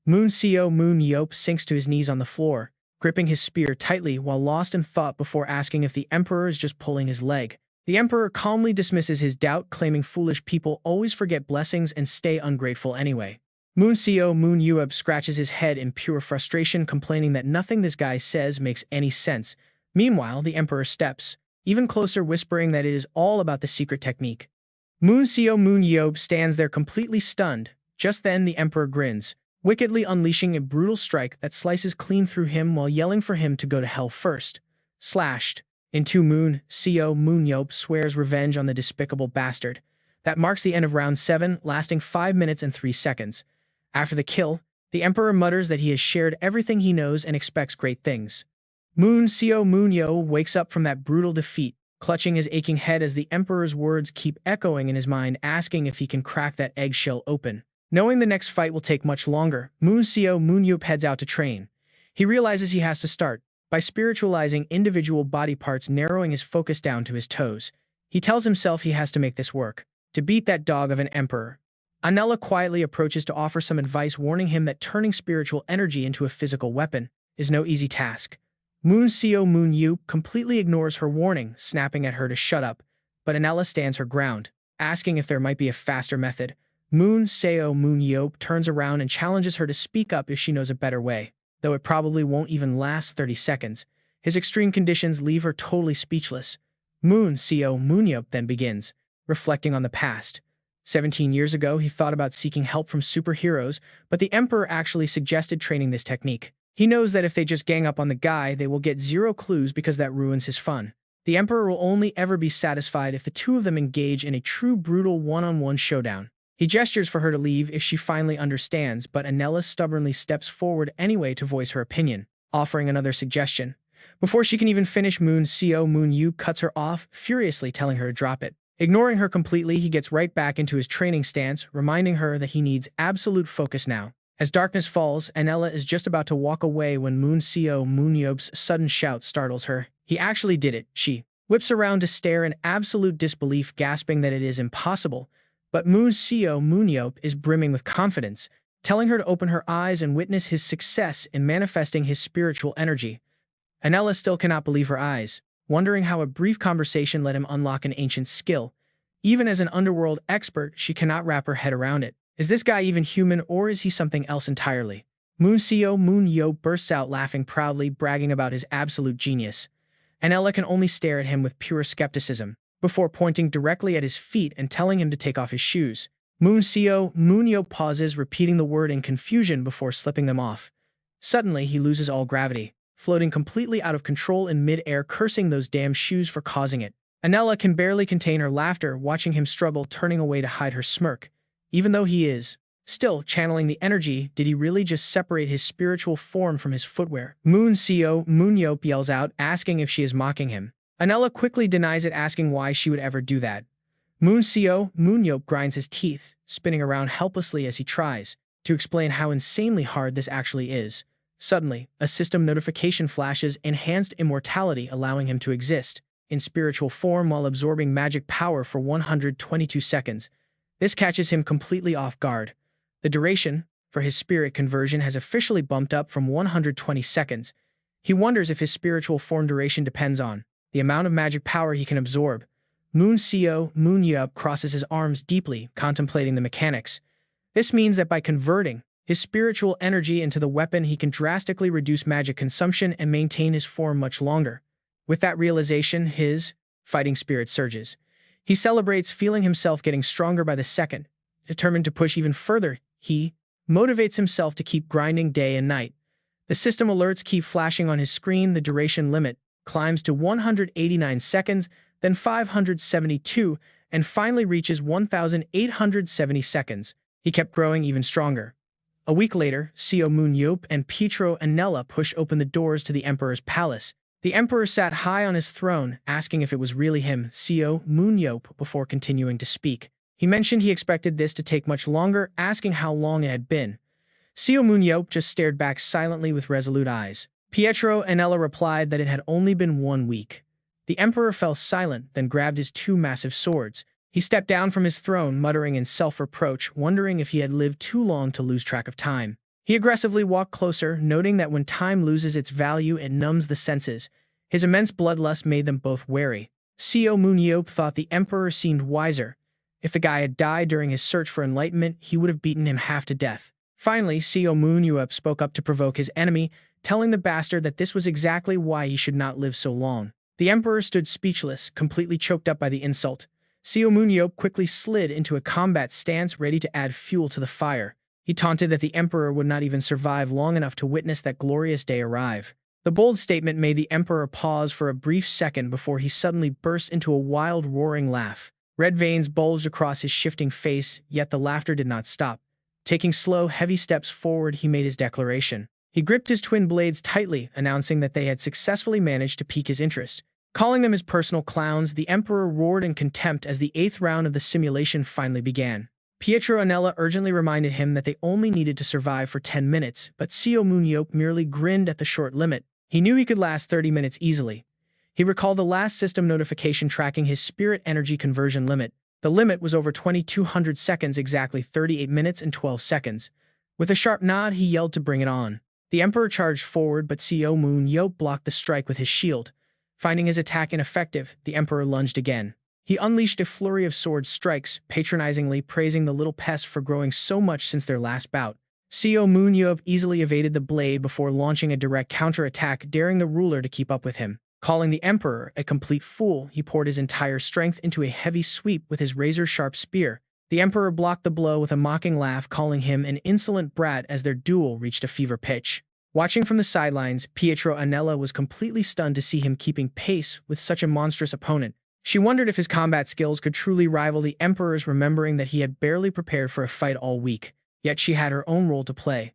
Seo Moon-yeop sinks to his knees on the floor, gripping his spear tightly while lost in thought before asking if the emperor is just pulling his leg. The emperor calmly dismisses his doubt, claiming foolish people always forget blessings and stay ungrateful anyway. Seo Moon-yeop scratches his head in pure frustration, complaining that nothing this guy says makes any sense. Meanwhile, the emperor steps even closer, whispering that it is all about the secret technique. Seo Moon-yeop stands there completely stunned. Just then, the emperor grins, wickedly unleashing a brutal strike that slices clean through him while yelling for him to go to hell first. Slashed in two, Seo Moon-yeop swears revenge on the despicable bastard. That marks the end of round 7, lasting 5 minutes and 3 seconds. After the kill, the emperor mutters that he has shared everything he knows and expects great things. Seo Moon-yeop wakes up from that brutal defeat, clutching his aching head as the emperor's words keep echoing in his mind, asking if he can crack that eggshell open. Knowing the next fight will take much longer, Seo Moon-yeop heads out to train. He realizes he has to start by spiritualizing individual body parts, narrowing his focus down to his toes. He tells himself he has to make this work to beat that dog of an emperor. Anella quietly approaches to offer some advice, warning him that turning spiritual energy into a physical weapon is no easy task. Seo Moon-yeop completely ignores her warning, snapping at her to shut up, but Anella stands her ground, asking if there might be a faster method. Seo Moon-yeop turns around and challenges her to speak up if she knows a better way, though it probably won't even last 30 seconds. His extreme conditions leave her totally speechless. Seo Moon-yeop then begins, reflecting on the past. 17 years ago, he thought about seeking help from superheroes, but the emperor actually suggested training this technique. He knows that if they just gang up on the guy, they will get 0 clues because that ruins his fun. The emperor will only ever be satisfied if the two of them engage in a true brutal one-on-one showdown. He gestures for her to leave if she finally understands, but Anella stubbornly steps forward anyway to voice her opinion. offering another suggestion. Before she can even finish, Seo Moon-yeop cuts her off, furiously telling her to drop it. Ignoring her completely, he gets right back into his training stance, reminding her that he needs absolute focus now. As darkness falls, Anela is just about to walk away when Seo Moon-yeop's sudden shout startles her. He actually did it. She whips around to stare in absolute disbelief, gasping that it is impossible. But Seo Moon-yeop is brimming with confidence, telling her to open her eyes and witness his success in manifesting his spiritual energy. Anela still cannot believe her eyes, wondering how a brief conversation let him unlock an ancient skill. Even as an underworld expert, she cannot wrap her head around it. Is this guy even human, or is he something else entirely? Seo Moon-yeop bursts out laughing proudly, bragging about his absolute genius. Anela can only stare at him with pure skepticism, before pointing directly at his feet and telling him to take off his shoes. Seo Moon-yeop pauses, repeating the word in confusion before slipping them off. Suddenly, he loses all gravity, floating completely out of control in mid-air, cursing those damn shoes for causing it. Anela can barely contain her laughter, watching him struggle, turning away to hide her smirk. Even though he is still channeling the energy, did he really just separate his spiritual form from his footwear? Seo Moon-yeop yells out, asking if she is mocking him. Anela quickly denies it, asking why she would ever do that. Seo Moon-yeop grinds his teeth, spinning around helplessly as he tries to explain how insanely hard this actually is. Suddenly, a system notification flashes, enhanced immortality, allowing him to exist in spiritual form while absorbing magic power for 122 seconds. This catches him completely off guard. The duration for his spirit conversion has officially bumped up from 120 seconds. He wonders if his spiritual form duration depends on the amount of magic power he can absorb. Seo Moon-yeop crosses his arms deeply, contemplating the mechanics. This means that by converting his spiritual energy into the weapon, he can drastically reduce magic consumption and maintain his form much longer. With that realization, his fighting spirit surges. He celebrates, feeling himself getting stronger by the second. Determined to push even further, he motivates himself to keep grinding day and night. The system alerts keep flashing on his screen. The duration limit climbs to 189 seconds, then 572, and finally reaches 1,870 seconds. He kept growing even stronger. A week later, Seo Moon-yeop and Pietro Anela push open the doors to the Emperor's palace. The Emperor sat high on his throne, asking if it was really him, Seo Moon-yeop, before continuing to speak. He mentioned he expected this to take much longer, asking how long it had been. Seo Moon-yeop just stared back silently with resolute eyes. Pietro Anela replied that it had only been 1 week. The Emperor fell silent, then grabbed his 2 massive swords. He stepped down from his throne, muttering in self-reproach, wondering if he had lived too long to lose track of time. He aggressively walked closer, noting that when time loses its value, it numbs the senses. His immense bloodlust made them both wary. Seo Moon-yeop thought the Emperor seemed wiser. If the guy had died during his search for enlightenment, he would have beaten him half to death. Finally, Seo Moon-yeop spoke up to provoke his enemy, telling the bastard that this was exactly why he should not live so long. The Emperor stood speechless, completely choked up by the insult. Seo Moon-yeop quickly slid into a combat stance, ready to add fuel to the fire. He taunted that the Emperor would not even survive long enough to witness that glorious day arrive. The bold statement made the Emperor pause for a brief second before he suddenly burst into a wild, roaring laugh. Red veins bulged across his shifting face, yet the laughter did not stop. Taking slow, heavy steps forward, he made his declaration. He gripped his twin blades tightly, announcing that they had successfully managed to pique his interest. Calling them his personal clowns, the Emperor roared in contempt as the 8th round of the simulation finally began. Pietro Anela urgently reminded him that they only needed to survive for 10 minutes, but Seo Moon-yeop merely grinned at the short limit. He knew he could last 30 minutes easily. He recalled the last system notification tracking his spirit energy conversion limit. The limit was over 2,200 seconds, exactly 38 minutes and 12 seconds. With a sharp nod, he yelled to bring it on. The Emperor charged forward, but Seo Moon-yeop blocked the strike with his shield. Finding his attack ineffective, the Emperor lunged again. He unleashed a flurry of sword strikes, patronizingly praising the little pest for growing so much since their last bout. Seo Moon-yeop easily evaded the blade before launching a direct counterattack, daring the ruler to keep up with him. Calling the Emperor a complete fool, he poured his entire strength into a heavy sweep with his razor-sharp spear. The Emperor blocked the blow with a mocking laugh, calling him an insolent brat as their duel reached a fever pitch. Watching from the sidelines, Pietro Anela was completely stunned to see him keeping pace with such a monstrous opponent. She wondered if his combat skills could truly rival the Emperor's, remembering that he had barely prepared for a fight all week. Yet she had her own role to play.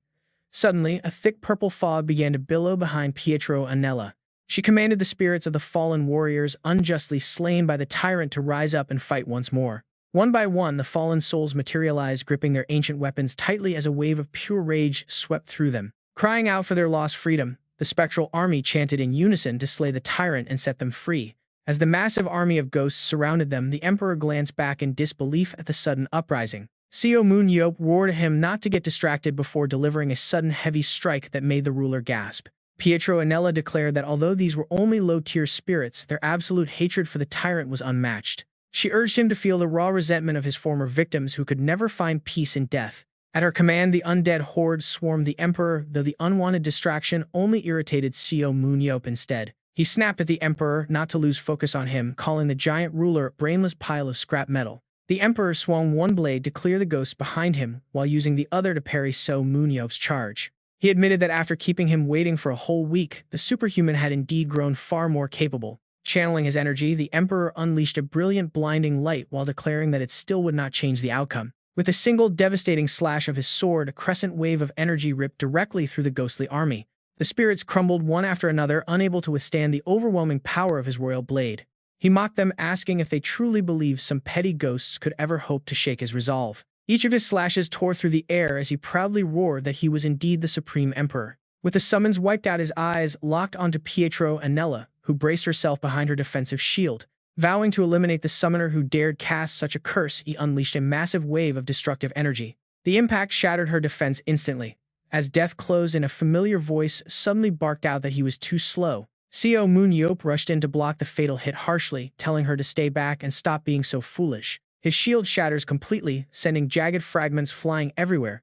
Suddenly, a thick purple fog began to billow behind Pietro and Nella. She commanded the spirits of the fallen warriors unjustly slain by the tyrant to rise up and fight once more. One by one, the fallen souls materialized, gripping their ancient weapons tightly as a wave of pure rage swept through them. Crying out for their lost freedom, the spectral army chanted in unison to slay the tyrant and set them free. As the massive army of ghosts surrounded them, the emperor glanced back in disbelief at the sudden uprising. Seo Moon-yeop roared at him not to get distracted before delivering a sudden heavy strike that made the ruler gasp. Pietro and Nella declared that although these were only low-tier spirits, their absolute hatred for the tyrant was unmatched. She urged him to feel the raw resentment of his former victims who could never find peace in death. At her command, the undead horde swarmed the emperor, though the unwanted distraction only irritated Seo Moon-yeop instead. He snapped at the emperor not to lose focus on him, calling the giant ruler a brainless pile of scrap metal. The emperor swung one blade to clear the ghosts behind him, while using the other to parry Seo Moon-yeop's charge. He admitted that after keeping him waiting for a whole week, the superhuman had indeed grown far more capable. Channeling his energy, the emperor unleashed a brilliant blinding light while declaring that it still would not change the outcome. With a single devastating slash of his sword, a crescent wave of energy ripped directly through the ghostly army. The spirits crumbled one after another, unable to withstand the overwhelming power of his royal blade. He mocked them, asking if they truly believed some petty ghosts could ever hope to shake his resolve. Each of his slashes tore through the air as he proudly roared that he was indeed the supreme emperor. With the summons wiped out, his eyes locked onto Pietro and Nella, who braced herself behind her defensive shield. Vowing to eliminate the summoner who dared cast such a curse, he unleashed a massive wave of destructive energy. The impact shattered her defense instantly. As death closed in, a familiar voice suddenly barked out that he was too slow. Seo Moon-yeop rushed in to block the fatal hit harshly, telling her to stay back and stop being so foolish. His shield shatters completely, sending jagged fragments flying everywhere.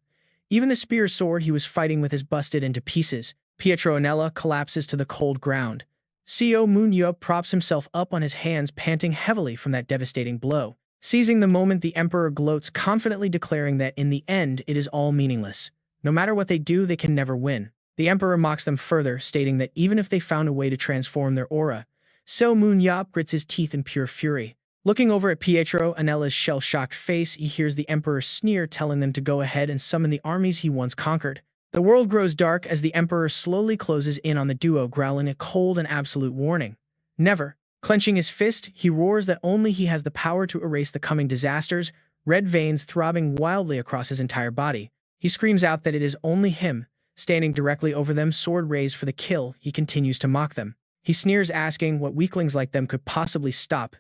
Even the spear sword he was fighting with is busted into pieces. Pietro and Nella collapses to the cold ground. Seo Moon-yeop props himself up on his hands, panting heavily from that devastating blow. Seizing the moment, the emperor gloats, confidently declaring that in the end it is all meaningless. No matter what they do, they can never win. The emperor mocks them further, stating that even if they found a way to transform their aura, Seo Moon-yeop grits his teeth in pure fury. Looking over at Pietro and Nella's shell-shocked face, he hears the emperor sneer, telling them to go ahead and summon the armies he once conquered. The world grows dark as the emperor slowly closes in on the duo, growling a cold and absolute warning. Never. Clenching his fist, he roars that only he has the power to erase the coming disasters, red veins throbbing wildly across his entire body. He screams out that it is only him. Standing directly over them, sword raised for the kill, he continues to mock them. He sneers, asking what weaklings like them could possibly stop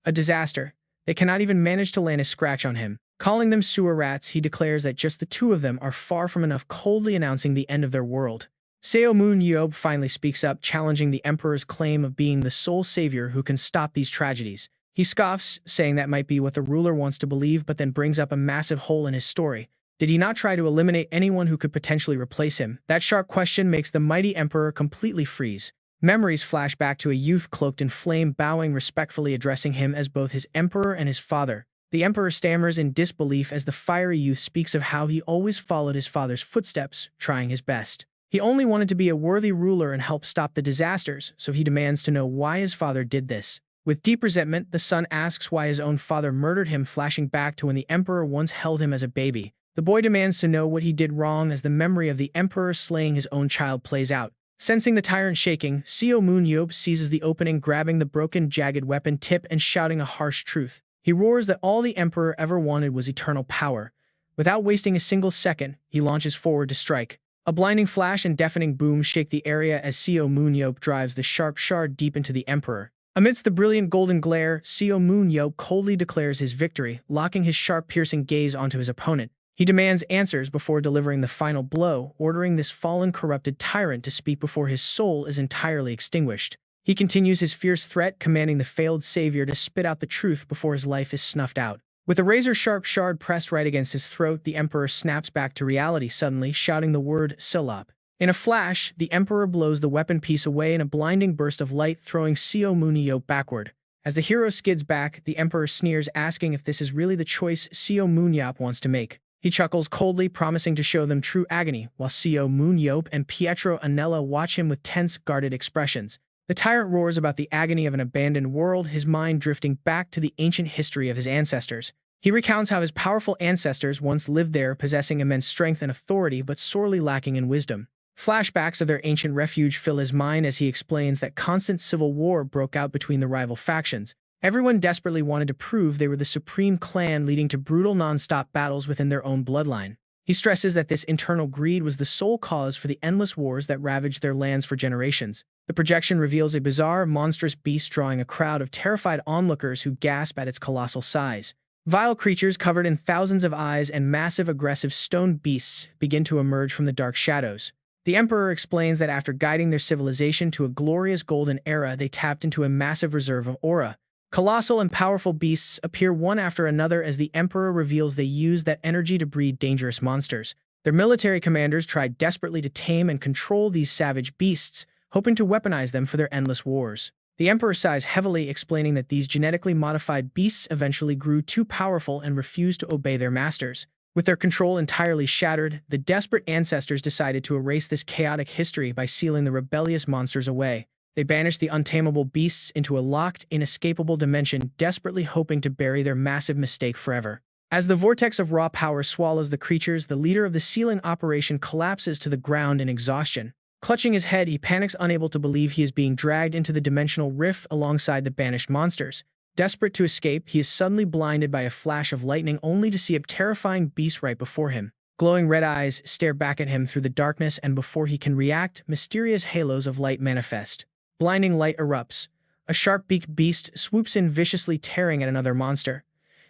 a disaster. They cannot even manage to land a scratch on him. Calling them sewer rats, he declares that just the two of them are far from enough, coldly announcing the end of their world. Seo Moon-yeop finally speaks up, challenging the emperor's claim of being the sole savior who can stop these tragedies. He scoffs, saying that might be what the ruler wants to believe, but then brings up a massive hole in his story. Did he not try to eliminate anyone who could potentially replace him? That sharp question makes the mighty emperor completely freeze. Memories flash back to a youth cloaked in flame, bowing respectfully, addressing him as both his emperor and his father. The emperor stammers in disbelief as the fiery youth speaks of how he always followed his father's footsteps, trying his best. He only wanted to be a worthy ruler and help stop the disasters, so he demands to know why his father did this. With deep resentment, the son asks why his own father murdered him, flashing back to when the emperor once held him as a baby. The boy demands to know what he did wrong as the memory of the emperor slaying his own child plays out. Sensing the tyrant shaking, Seo Moon-yeop seizes the opening, grabbing the broken, jagged weapon tip and shouting a harsh truth. He roars that all the emperor ever wanted was eternal power. Without wasting a single second, he launches forward to strike. A blinding flash and deafening boom shake the area as Seo Moon-yeop drives the sharp shard deep into the emperor. Amidst the brilliant golden glare, Seo Moon-yeop coldly declares his victory, locking his sharp, piercing gaze onto his opponent. He demands answers before delivering the final blow, ordering this fallen, corrupted tyrant to speak before his soul is entirely extinguished. He continues his fierce threat, commanding the failed savior to spit out the truth before his life is snuffed out. With a razor-sharp shard pressed right against his throat, the emperor snaps back to reality, suddenly shouting the word Silop. In a flash, the emperor blows the weapon piece away in a blinding burst of light, throwing Seo Moon-yeop backward. As the hero skids back, the emperor sneers, asking if this is really the choice Seo Moon-yeop wants to make. He chuckles coldly, promising to show them true agony, while Seo Moon-yeop and Pietro and Nella watch him with tense, guarded expressions. The tyrant roars about the agony of an abandoned world, his mind drifting back to the ancient history of his ancestors. He recounts how his powerful ancestors once lived there, possessing immense strength and authority but sorely lacking in wisdom. Flashbacks of their ancient refuge fill his mind as he explains that constant civil war broke out between the rival factions. Everyone desperately wanted to prove they were the supreme clan, leading to brutal non-stop battles within their own bloodline. He stresses that this internal greed was the sole cause for the endless wars that ravaged their lands for generations. The projection reveals a bizarre, monstrous beast drawing a crowd of terrified onlookers who gasp at its colossal size. Vile creatures covered in thousands of eyes and massive aggressive stone beasts begin to emerge from the dark shadows. The Emperor explains that after guiding their civilization to a glorious golden era, they tapped into a massive reserve of aura. Colossal and powerful beasts appear one after another as the Emperor reveals they use that energy to breed dangerous monsters. Their military commanders tried desperately to tame and control these savage beasts, hoping to weaponize them for their endless wars. The Emperor sighs heavily, explaining that these genetically modified beasts eventually grew too powerful and refused to obey their masters. With their control entirely shattered, the desperate ancestors decided to erase this chaotic history by sealing the rebellious monsters away. They banished the untamable beasts into a locked, inescapable dimension, desperately hoping to bury their massive mistake forever. As the vortex of raw power swallows the creatures, the leader of the sealing operation collapses to the ground in exhaustion. Clutching his head, he panics, unable to believe he is being dragged into the dimensional rift alongside the banished monsters. Desperate to escape, he is suddenly blinded by a flash of lightning, only to see a terrifying beast right before him. Glowing red eyes stare back at him through the darkness, and before he can react, mysterious halos of light manifest. Blinding light erupts. A sharp-beaked beast swoops in, viciously tearing at another monster.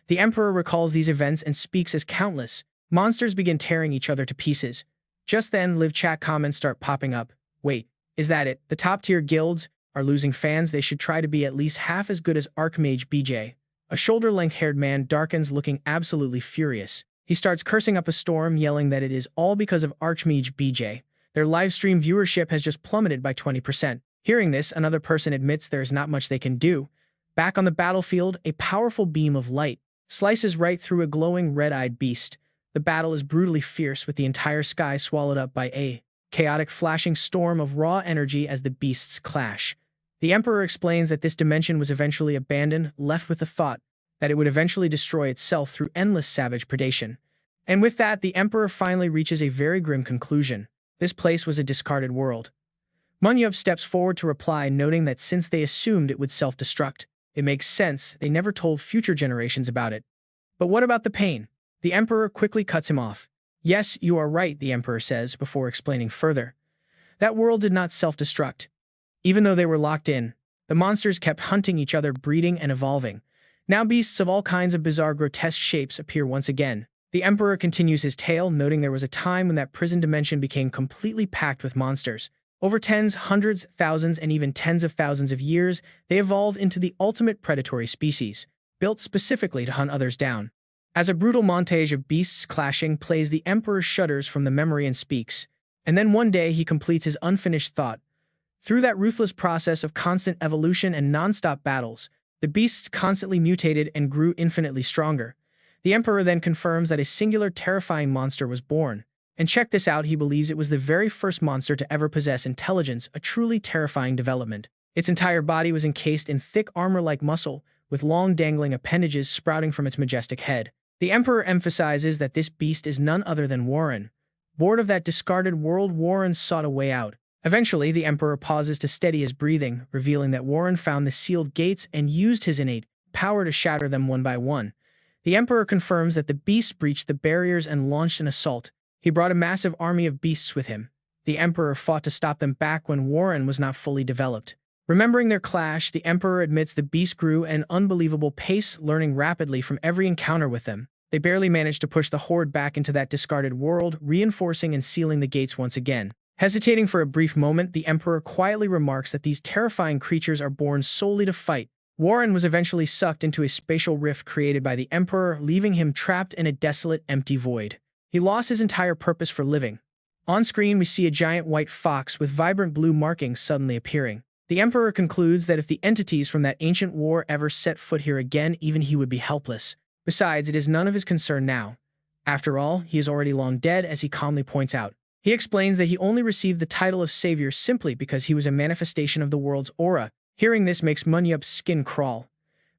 The Emperor recalls these events and speaks as countless monsters begin tearing each other to pieces. Just then, live chat comments start popping up. Wait, is that it? The top-tier guilds are losing fans. They should try to be at least half as good as Archmage BJ. A shoulder-length haired man darkens, looking absolutely furious. He starts cursing up a storm, yelling that it is all because of Archmage BJ. Their livestream viewership has just plummeted by 20%. Hearing this, another person admits there is not much they can do. Back on the battlefield, a powerful beam of light slices right through a glowing red-eyed beast. The battle is brutally fierce, with the entire sky swallowed up by a chaotic flashing storm of raw energy as the beasts clash. The Emperor explains that this dimension was eventually abandoned, left with the thought that it would eventually destroy itself through endless savage predation. And with that, the Emperor finally reaches a very grim conclusion. This place was a discarded world. Moon-yeop steps forward to reply, noting that since they assumed it would self-destruct, it makes sense they never told future generations about it. But what about the pain? The Emperor quickly cuts him off. Yes, you are right, the Emperor says, before explaining further. That world did not self-destruct. Even though they were locked in, the monsters kept hunting each other, breeding and evolving. Now beasts of all kinds of bizarre, grotesque shapes appear once again. The Emperor continues his tale, noting there was a time when that prison dimension became completely packed with monsters. Over tens, hundreds, thousands, and even tens of thousands of years, they evolved into the ultimate predatory species, built specifically to hunt others down. As a brutal montage of beasts clashing plays, the Emperor shudders from the memory and speaks. And then one day he completes his unfinished thought. Through that ruthless process of constant evolution and non-stop battles, the beasts constantly mutated and grew infinitely stronger. The Emperor then confirms that a singular terrifying monster was born. And check this out, he believes it was the very first monster to ever possess intelligence, a truly terrifying development. Its entire body was encased in thick armor-like muscle, with long dangling appendages sprouting from its majestic head. The Emperor emphasizes that this beast is none other than Warren. Bored of that discarded world, Warren sought a way out. Eventually, the Emperor pauses to steady his breathing, revealing that Warren found the sealed gates and used his innate power to shatter them one by one. The Emperor confirms that the beast breached the barriers and launched an assault. He brought a massive army of beasts with him. The Emperor fought to stop them back when Warren was not fully developed. Remembering their clash, the Emperor admits the beast grew at an unbelievable pace, learning rapidly from every encounter with them. They barely managed to push the horde back into that discarded world, reinforcing and sealing the gates once again. Hesitating for a brief moment, the Emperor quietly remarks that these terrifying creatures are born solely to fight. Warren was eventually sucked into a spatial rift created by the Emperor, leaving him trapped in a desolate, empty void. He lost his entire purpose for living. On screen, we see a giant white fox with vibrant blue markings suddenly appearing. The Emperor concludes that if the entities from that ancient war ever set foot here again, even he would be helpless. Besides, it is none of his concern now. After all, he is already long dead, as he calmly points out. He explains that he only received the title of savior simply because he was a manifestation of the world's aura. Hearing this makes Moon-yeop's skin crawl.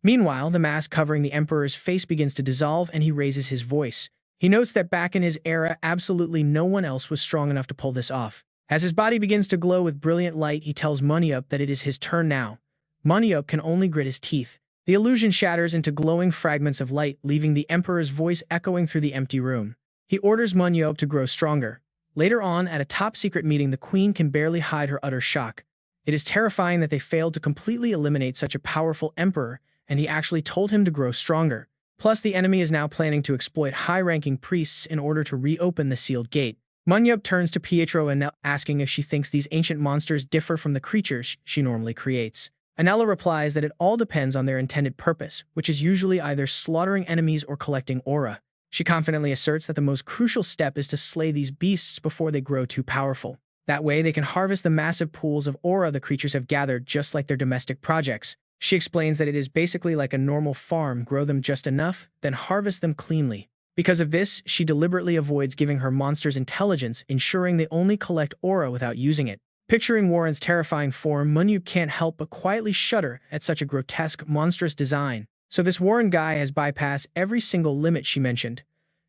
Meanwhile, the mask covering the Emperor's face begins to dissolve and he raises his voice. He notes that back in his era, absolutely no one else was strong enough to pull this off. As his body begins to glow with brilliant light, he tells Moon-yeop that it is his turn now. Moon-yeop can only grit his teeth. The illusion shatters into glowing fragments of light, leaving the Emperor's voice echoing through the empty room. He orders Moon-yeop to grow stronger. Later on, at a top-secret meeting, the Queen can barely hide her utter shock. It is terrifying that they failed to completely eliminate such a powerful Emperor, and he actually told him to grow stronger. Plus, the enemy is now planning to exploit high-ranking priests in order to reopen the sealed gate. Moon-yeop turns to Pietro and asking if she thinks these ancient monsters differ from the creatures she normally creates. Anella replies that it all depends on their intended purpose, which is usually either slaughtering enemies or collecting aura. She confidently asserts that the most crucial step is to slay these beasts before they grow too powerful. That way, they can harvest the massive pools of aura the creatures have gathered, just like their domestic projects. She explains that it is basically like a normal farm, grow them just enough, then harvest them cleanly. Because of this, she deliberately avoids giving her monsters intelligence, ensuring they only collect aura without using it. Picturing Warren's terrifying form, Moon-yeop can't help but quietly shudder at such a grotesque, monstrous design. So this Warren guy has bypassed every single limit she mentioned.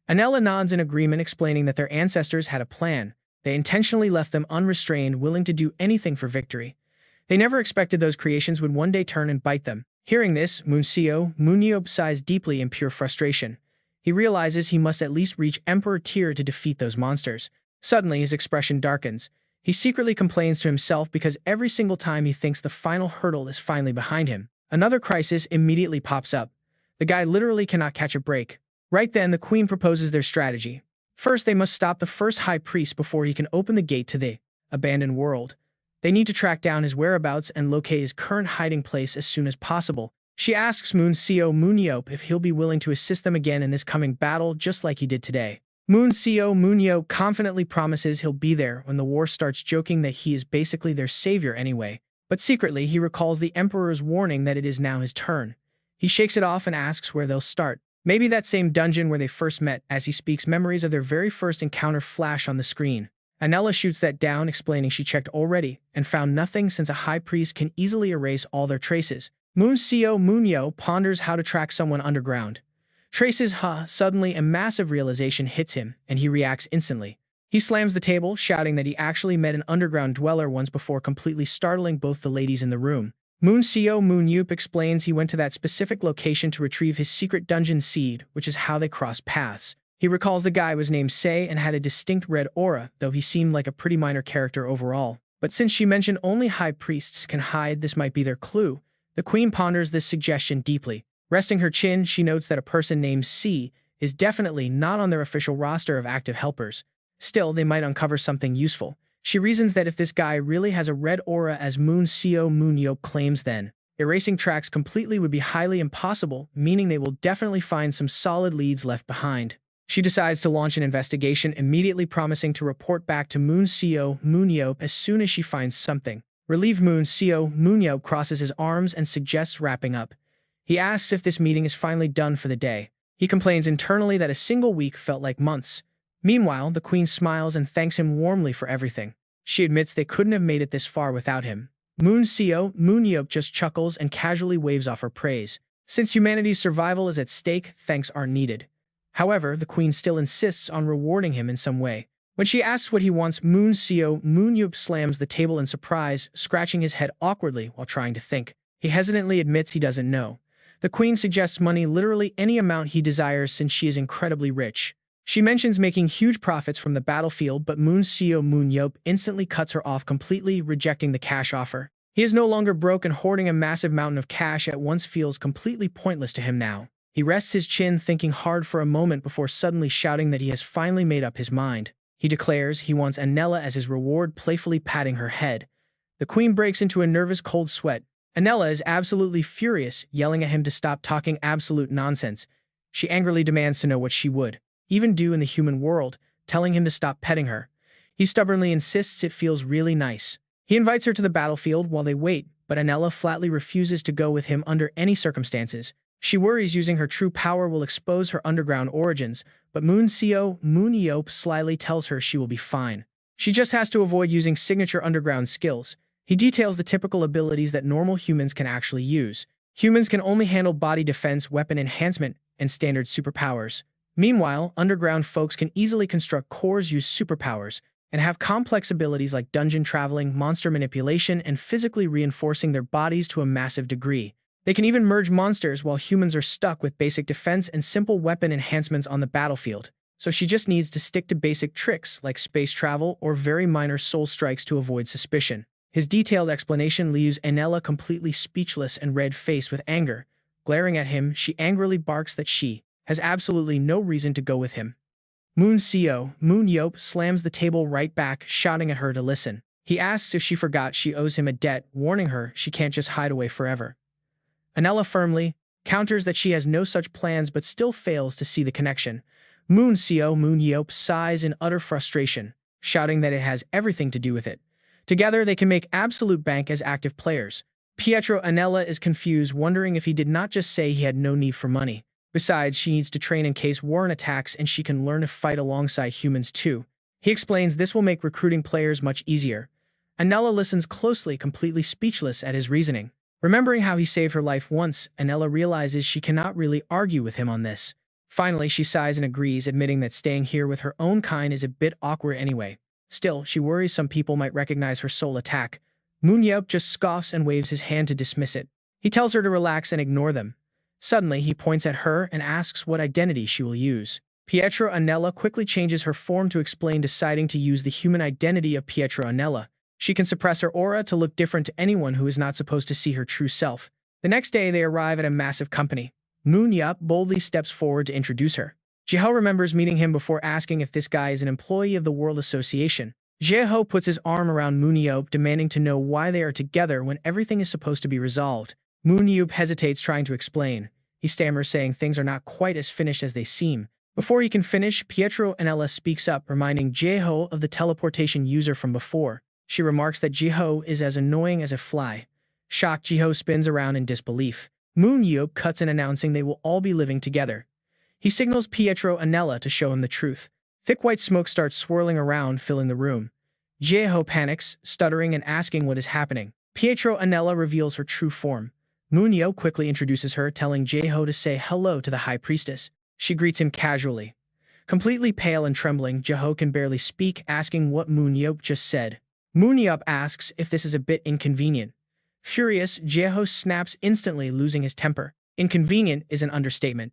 Anella nods in agreement, explaining that their ancestors had a plan. They intentionally left them unrestrained, willing to do anything for victory. They never expected those creations would one day turn and bite them. Hearing this, Seo Moon-yeop sighs deeply in pure frustration. He realizes he must at least reach Emperor tier to defeat those monsters. Suddenly, his expression darkens. He secretly complains to himself because every single time he thinks the final hurdle is finally behind him, another crisis immediately pops up. The guy literally cannot catch a break. Right then, the Queen proposes their strategy. First, they must stop the first High Priest before he can open the gate to the abandoned world. They need to track down his whereabouts and locate his current hiding place as soon as possible. She asks Seo Moon-yeop if he'll be willing to assist them again in this coming battle, just like he did today. Seo Moon-yeop confidently promises he'll be there when the war starts, joking that he is basically their savior anyway. But secretly, he recalls the Emperor's warning that it is now his turn. He shakes it off and asks where they'll start. Maybe that same dungeon where they first met. As he speaks, memories of their very first encounter flash on the screen. Anella shoots that down, explaining she checked already and found nothing, since a high priest can easily erase all their traces. Seo Moon-yeop ponders how to track someone underground. Traces, suddenly a massive realization hits him, and he reacts instantly. He slams the table, shouting that he actually met an underground dweller once before, completely startling both the ladies in the room. Seo Moon-yeop explains he went to that specific location to retrieve his secret dungeon seed, which is how they crossed paths. He recalls the guy was named Sei and had a distinct red aura, though he seemed like a pretty minor character overall. But since she mentioned only high priests can hide, this might be their clue. The Queen ponders this suggestion deeply. Resting her chin, she notes that a person named C is definitely not on their official roster of active helpers. Still, they might uncover something useful. She reasons that if this guy really has a red aura as Seo Moon-yeop claims, then erasing tracks completely would be highly impossible, meaning they will definitely find some solid leads left behind. She decides to launch an investigation, immediately promising to report back to Seo Moon-yeop as soon as she finds something. Relieved, Seo Moon-yeop crosses his arms and suggests wrapping up. He asks if this meeting is finally done for the day. He complains internally that a single week felt like months. Meanwhile, the Queen smiles and thanks him warmly for everything. She admits they couldn't have made it this far without him. Seo Moon-yeop just chuckles and casually waves off her praise. Since humanity's survival is at stake, thanks aren't needed. However, the Queen still insists on rewarding him in some way. When she asks what he wants, Seo Moon-yeop slams the table in surprise, scratching his head awkwardly while trying to think. He hesitantly admits he doesn't know. The Queen suggests money, literally any amount he desires, since she is incredibly rich. She mentions making huge profits from the battlefield, but Seo Moon-yeop instantly cuts her off completely, rejecting the cash offer. He is no longer broke, and hoarding a massive mountain of cash at once feels completely pointless to him now. He rests his chin, thinking hard for a moment before suddenly shouting that he has finally made up his mind. He declares he wants Anella as his reward, playfully patting her head. The Queen breaks into a nervous cold sweat. Anella is absolutely furious, yelling at him to stop talking absolute nonsense. She angrily demands to know what she would even do in the human world, telling him to stop petting her. He stubbornly insists it feels really nice. He invites her to the battlefield while they wait, but Anella flatly refuses to go with him under any circumstances. She worries using her true power will expose her underground origins, but Seo Moon-yeop slyly tells her she will be fine. She just has to avoid using signature underground skills. He details the typical abilities that normal humans can actually use. Humans can only handle body defense, weapon enhancement, and standard superpowers. Meanwhile, underground folks can easily construct cores, use superpowers, and have complex abilities like dungeon traveling, monster manipulation, and physically reinforcing their bodies to a massive degree. They can even merge monsters while humans are stuck with basic defense and simple weapon enhancements on the battlefield. So she just needs to stick to basic tricks like space travel or very minor soul strikes to avoid suspicion. His detailed explanation leaves Anela completely speechless and red-faced with anger. Glaring at him, she angrily barks that she has absolutely no reason to go with him. Seo Moon-yeop slams the table right back, shouting at her to listen. He asks if she forgot she owes him a debt, warning her she can't just hide away forever. Anela firmly counters that she has no such plans but still fails to see the connection. Seo Moon-yeop sighs in utter frustration, shouting that it has everything to do with it. Together, they can make absolute bank as active players. Pietro Anela is confused, wondering if he did not just say he had no need for money. Besides, she needs to train in case Warren attacks and she can learn to fight alongside humans too. He explains this will make recruiting players much easier. Anela listens closely, completely speechless at his reasoning. Remembering how he saved her life once, Anela realizes she cannot really argue with him on this. Finally, she sighs and agrees, admitting that staying here with her own kind is a bit awkward anyway. Still, she worries some people might recognize her soul attack. Moon-yeop just scoffs and waves his hand to dismiss it. He tells her to relax and ignore them. Suddenly, he points at her and asks what identity she will use. Pietro Anela quickly changes her form to explain, deciding to use the human identity of Pietro Anela. She can suppress her aura to look different to anyone who is not supposed to see her true self. The next day, they arrive at a massive company. Moon-yeop boldly steps forward to introduce her. Jiho remembers meeting him before, asking if this guy is an employee of the World Association. Jiho puts his arm around Moon-yeop, demanding to know why they are together when everything is supposed to be resolved. Moon-yeop hesitates, trying to explain. He stammers, saying things are not quite as finished as they seem. Before he can finish, Pietro Anela speaks up, reminding Jiho of the teleportation user from before. She remarks that Jiho is as annoying as a fly. Shocked, Jiho spins around in disbelief. Moon-yeop cuts in, announcing they will all be living together. He signals Pietro Anela to show him the truth. Thick white smoke starts swirling around, filling the room. Jiho panics, stuttering and asking what is happening. Pietro Anela reveals her true form. Moon-yeop quickly introduces her, telling Jiho to say hello to the High Priestess. She greets him casually. Completely pale and trembling, Jiho can barely speak, asking what Moon-yeop just said. Moon-yeop asks if this is a bit inconvenient. Furious, Jiho snaps instantly, losing his temper. Inconvenient is an understatement.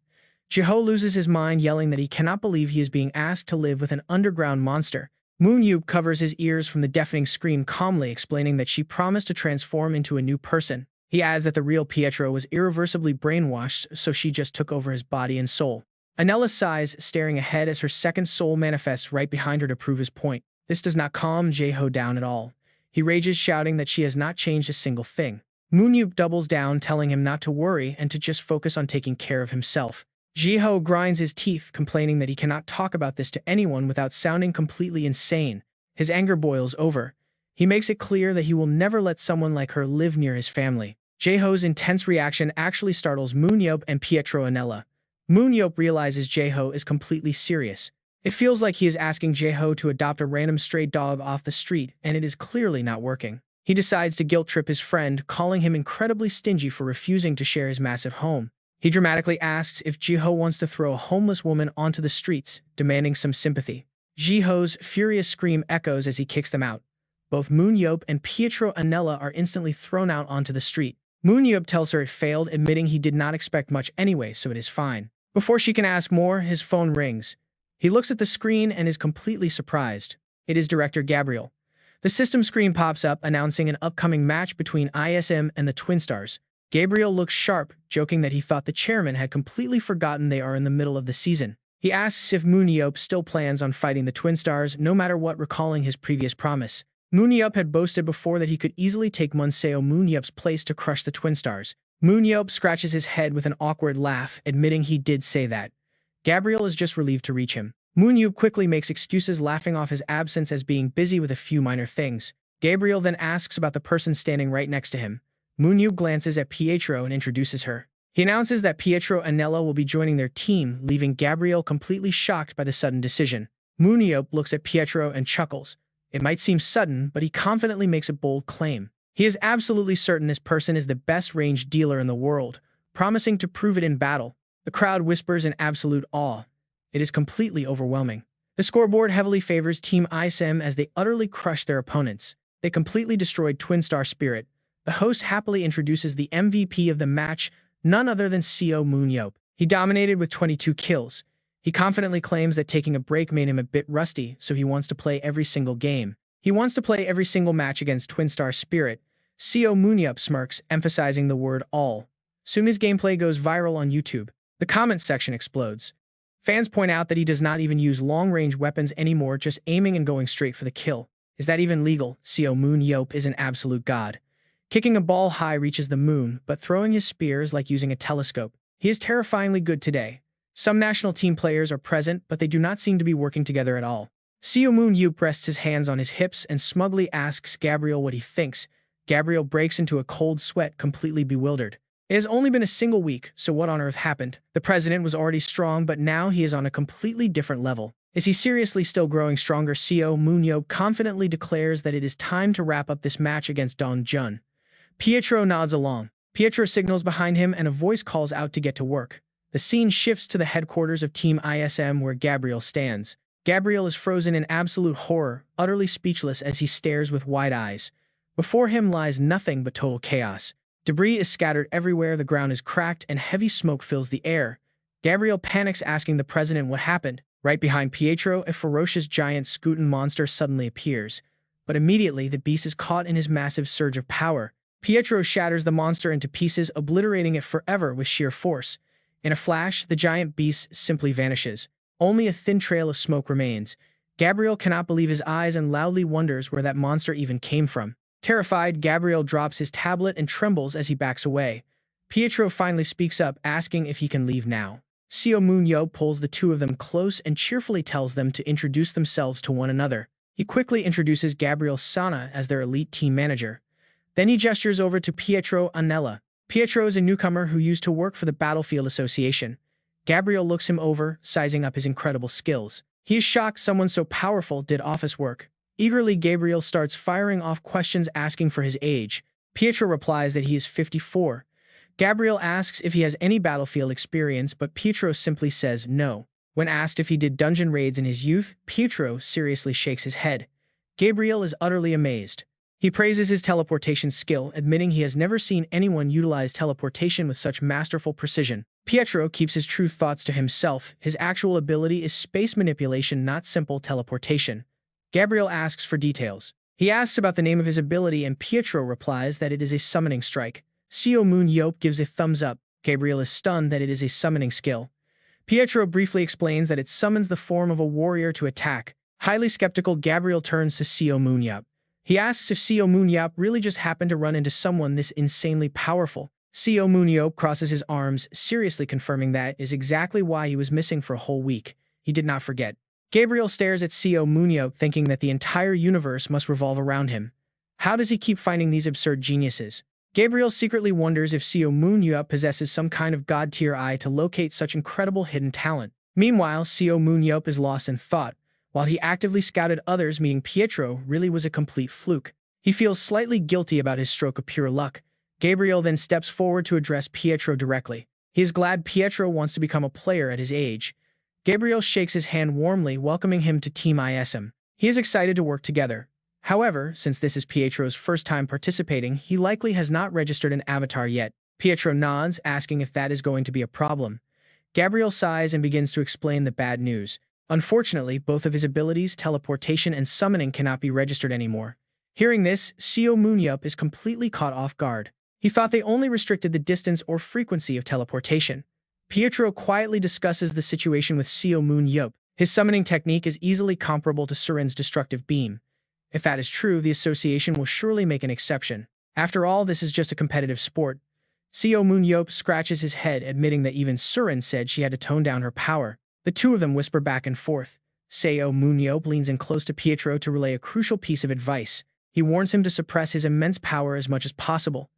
Jiho loses his mind, yelling that he cannot believe he is being asked to live with an underground monster. Moon-yeop covers his ears from the deafening scream, calmly explaining that she promised to transform into a new person. He adds that the real Pietro was irreversibly brainwashed, so she just took over his body and soul. Anela sighs, staring ahead as her second soul manifests right behind her to prove his point. This does not calm Jiho down at all. He rages, shouting that she has not changed a single thing. Moon-yeop doubles down, telling him not to worry and to just focus on taking care of himself. Jiho grinds his teeth, complaining that he cannot talk about this to anyone without sounding completely insane. His anger boils over. He makes it clear that he will never let someone like her live near his family. Jiho's intense reaction actually startles Moon-yeop and Pietro Anela. Moon-yeop realizes Jiho is completely serious. It feels like he is asking Jiho to adopt a random stray dog off the street, and it is clearly not working. He decides to guilt-trip his friend, calling him incredibly stingy for refusing to share his massive home. He dramatically asks if Jiho wants to throw a homeless woman onto the streets, demanding some sympathy. Jiho's furious scream echoes as he kicks them out. Both Moon-yeop and Pietro Anela are instantly thrown out onto the street. Moon-yeop tells her it failed, admitting he did not expect much anyway, so it is fine. Before she can ask more, his phone rings. He looks at the screen and is completely surprised. It is Director Gabriel. The system screen pops up, announcing an upcoming match between ISM and the Twin Stars. Gabriel looks sharp, joking that he thought the chairman had completely forgotten they are in the middle of the season. He asks if Moon-yeop still plans on fighting the Twin Stars, no matter what, recalling his previous promise. Moon-yeop had boasted before that he could easily take Seo Moon-yeop's place to crush the Twin Stars. Moon-yeop scratches his head with an awkward laugh, admitting he did say that. Gabriel is just relieved to reach him. Moon-yeop quickly makes excuses, laughing off his absence as being busy with a few minor things. Gabriel then asks about the person standing right next to him. Moon-yeop glances at Pietro and introduces her. He announces that Pietro Anela will be joining their team, leaving Gabriel completely shocked by the sudden decision. Moon-yeop looks at Pietro and chuckles. It might seem sudden, but he confidently makes a bold claim. He is absolutely certain this person is the best ranged dealer in the world, promising to prove it in battle. The crowd whispers in absolute awe. It is completely overwhelming. The scoreboard heavily favors Team ISM as they utterly crush their opponents. They completely destroyed Twin Star Spirit. The host happily introduces the MVP of the match, none other than Seo Moon-yeop. He dominated with 22 kills. He confidently claims that taking a break made him a bit rusty, so he wants to play every single game. He wants to play every single match against Twin Star Spirit. Seo Moon-yeop smirks, emphasizing the word all. Soon his gameplay goes viral on YouTube. The comments section explodes. Fans point out that he does not even use long-range weapons anymore, just aiming and going straight for the kill. Is that even legal? Seo Moon-yeop is an absolute god. Kicking a ball high reaches the moon, but throwing his spear is like using a telescope. He is terrifyingly good today. Some national team players are present, but they do not seem to be working together at all. Seo Moon-yeop rests his hands on his hips and smugly asks Gabriel what he thinks. Gabriel breaks into a cold sweat, completely bewildered. It has only been a single week, so what on earth happened? The president was already strong, but now he is on a completely different level. Is he seriously still growing stronger? Seo Moon-yeop confidently declares that it is time to wrap up this match against Dong Jun. Pietro nods along. Pietro signals behind him and a voice calls out to get to work. The scene shifts to the headquarters of Team ISM where Gabriel stands. Gabriel is frozen in absolute horror, utterly speechless as he stares with wide eyes. Before him lies nothing but total chaos. Debris is scattered everywhere, the ground is cracked, and heavy smoke fills the air. Gabriel panics, asking the president what happened. Right behind Pietro, a ferocious giant Scutin monster suddenly appears. But immediately, the beast is caught in his massive surge of power. Pietro shatters the monster into pieces, obliterating it forever with sheer force. In a flash, the giant beast simply vanishes. Only a thin trail of smoke remains. Gabriel cannot believe his eyes and loudly wonders where that monster even came from. Terrified, Gabriel drops his tablet and trembles as he backs away. Pietro finally speaks up, asking if he can leave now. Seo Moon-yeop pulls the two of them close and cheerfully tells them to introduce themselves to one another. He quickly introduces Gabriel Sana as their elite team manager. Then he gestures over to Pietro Anella. Pietro is a newcomer who used to work for the Battlefield Association. Gabriel looks him over, sizing up his incredible skills. He is shocked someone so powerful did office work. Eagerly, Gabriel starts firing off questions asking for his age. Pietro replies that he is 54. Gabriel asks if he has any battlefield experience, but Pietro simply says no. When asked if he did dungeon raids in his youth, Pietro seriously shakes his head. Gabriel is utterly amazed. He praises his teleportation skill, admitting he has never seen anyone utilize teleportation with such masterful precision. Pietro keeps his true thoughts to himself. His actual ability is space manipulation, not simple teleportation. Gabriel asks for details. He asks about the name of his ability, and Pietro replies that it is a summoning strike. Seo Moon-yeop gives a thumbs up. Gabriel is stunned that it is a summoning skill. Pietro briefly explains that it summons the form of a warrior to attack. Highly skeptical, Gabriel turns to Seo Moon-yeop. He asks if Seo Moon-yeop really just happened to run into someone this insanely powerful. Seo Moon-yeop crosses his arms, seriously confirming that is exactly why he was missing for a whole week. He did not forget. Gabriel stares at Seo Moon-yeop, thinking that the entire universe must revolve around him. How does he keep finding these absurd geniuses? Gabriel secretly wonders if Seo Moon-yeop possesses some kind of god-tier eye to locate such incredible hidden talent. Meanwhile, Seo Moon-yeop is lost in thought. While he actively scouted others, meeting Pietro really was a complete fluke. He feels slightly guilty about his stroke of pure luck. Gabriel then steps forward to address Pietro directly. He is glad Pietro wants to become a player at his age. Gabriel shakes his hand warmly, welcoming him to Team ISM. He is excited to work together. However, since this is Pietro's first time participating, he likely has not registered an avatar yet. Pietro nods, asking if that is going to be a problem. Gabriel sighs and begins to explain the bad news. Unfortunately, both of his abilities, teleportation and summoning, cannot be registered anymore. Hearing this, Seo Moon-yeop is completely caught off guard. He thought they only restricted the distance or frequency of teleportation. Pietro quietly discusses the situation with Seo Moon-yeop. His summoning technique is easily comparable to Surin's destructive beam. If that is true, the association will surely make an exception. After all, this is just a competitive sport. Seo Moon-yeop scratches his head, admitting that even Surin said she had to tone down her power. The two of them whisper back and forth. Seo Moon-yeop leans in close to Pietro to relay a crucial piece of advice. He warns him to suppress his immense power as much as possible.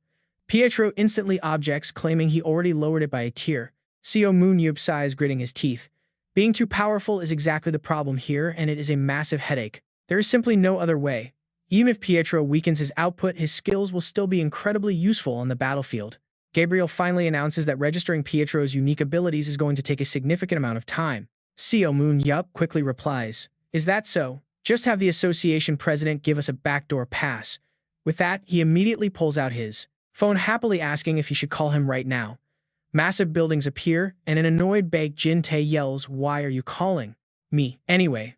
Pietro instantly objects, claiming he already lowered it by a tier. Seo Moon-yeop sighs, gritting his teeth. Being too powerful is exactly the problem here, and it is a massive headache. There is simply no other way. Even if Pietro weakens his output, his skills will still be incredibly useful on the battlefield. Gabriel finally announces that registering Pietro's unique abilities is going to take a significant amount of time. Seo Moon-yeop quickly replies, "Is that so? Just have the association president give us a backdoor pass." With that, he immediately pulls out his phone, happily asking if he should call him right now. Massive buildings appear, and an annoyed Baek Jin-tae yells, "Why are you calling me anyway?"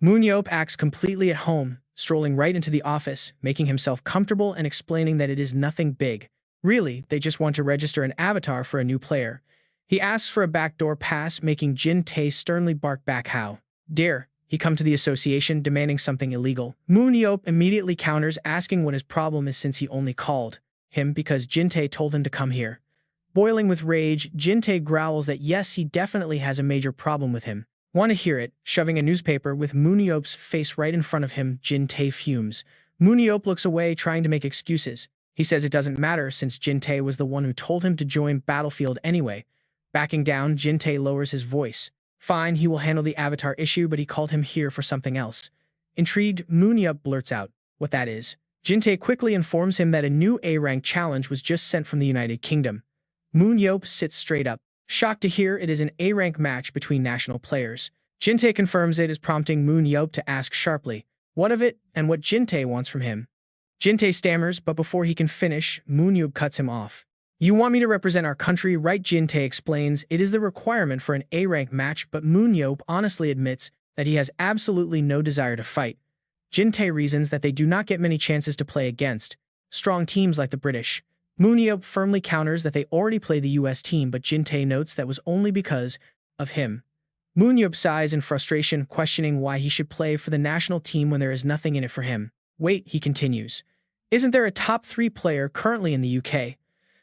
Moon-yeop acts completely at home, strolling right into the office, making himself comfortable and explaining that it is nothing big. Really, they just want to register an avatar for a new player. He asks for a backdoor pass, making Jin-tae sternly bark back, "How dare he come to the association demanding something illegal?" Moon-yeop immediately counters, asking what his problem is since he only called him because Jin-tae told him to come here. Boiling with rage, Jin-tae growls that yes, he definitely has a major problem with him. Want to hear it? Shoving a newspaper with Moon-yeop's face right in front of him, Jin-tae fumes. Moon-yeop looks away, trying to make excuses. He says it doesn't matter since Jin-tae was the one who told him to join Battlefield anyway. Backing down, Jin-tae lowers his voice. Fine, he will handle the avatar issue, but he called him here for something else. Intrigued, Moon-yeop blurts out what that is. Jin-tae quickly informs him that a new A-rank challenge was just sent from the United Kingdom. Moon-yeop sits straight up, shocked to hear it is an A-rank match between national players. Jin-tae confirms it is, prompting Moon-yeop to ask sharply what of it and what Jin-tae wants from him. Jin-tae stammers, but before he can finish, Moon-yeop cuts him off. "You want me to represent our country, right?" Jin-tae explains it is the requirement for an A-rank match, but Moon-yeop honestly admits that he has absolutely no desire to fight. Jin-tae reasons that they do not get many chances to play against strong teams like the British. Moon-yeop firmly counters that they already play the US team, but Jin-tae notes that was only because of him. Moon-yeop sighs in frustration, questioning why he should play for the national team when there is nothing in it for him. "Wait," he continues. "Isn't there a top 3 player currently in the UK?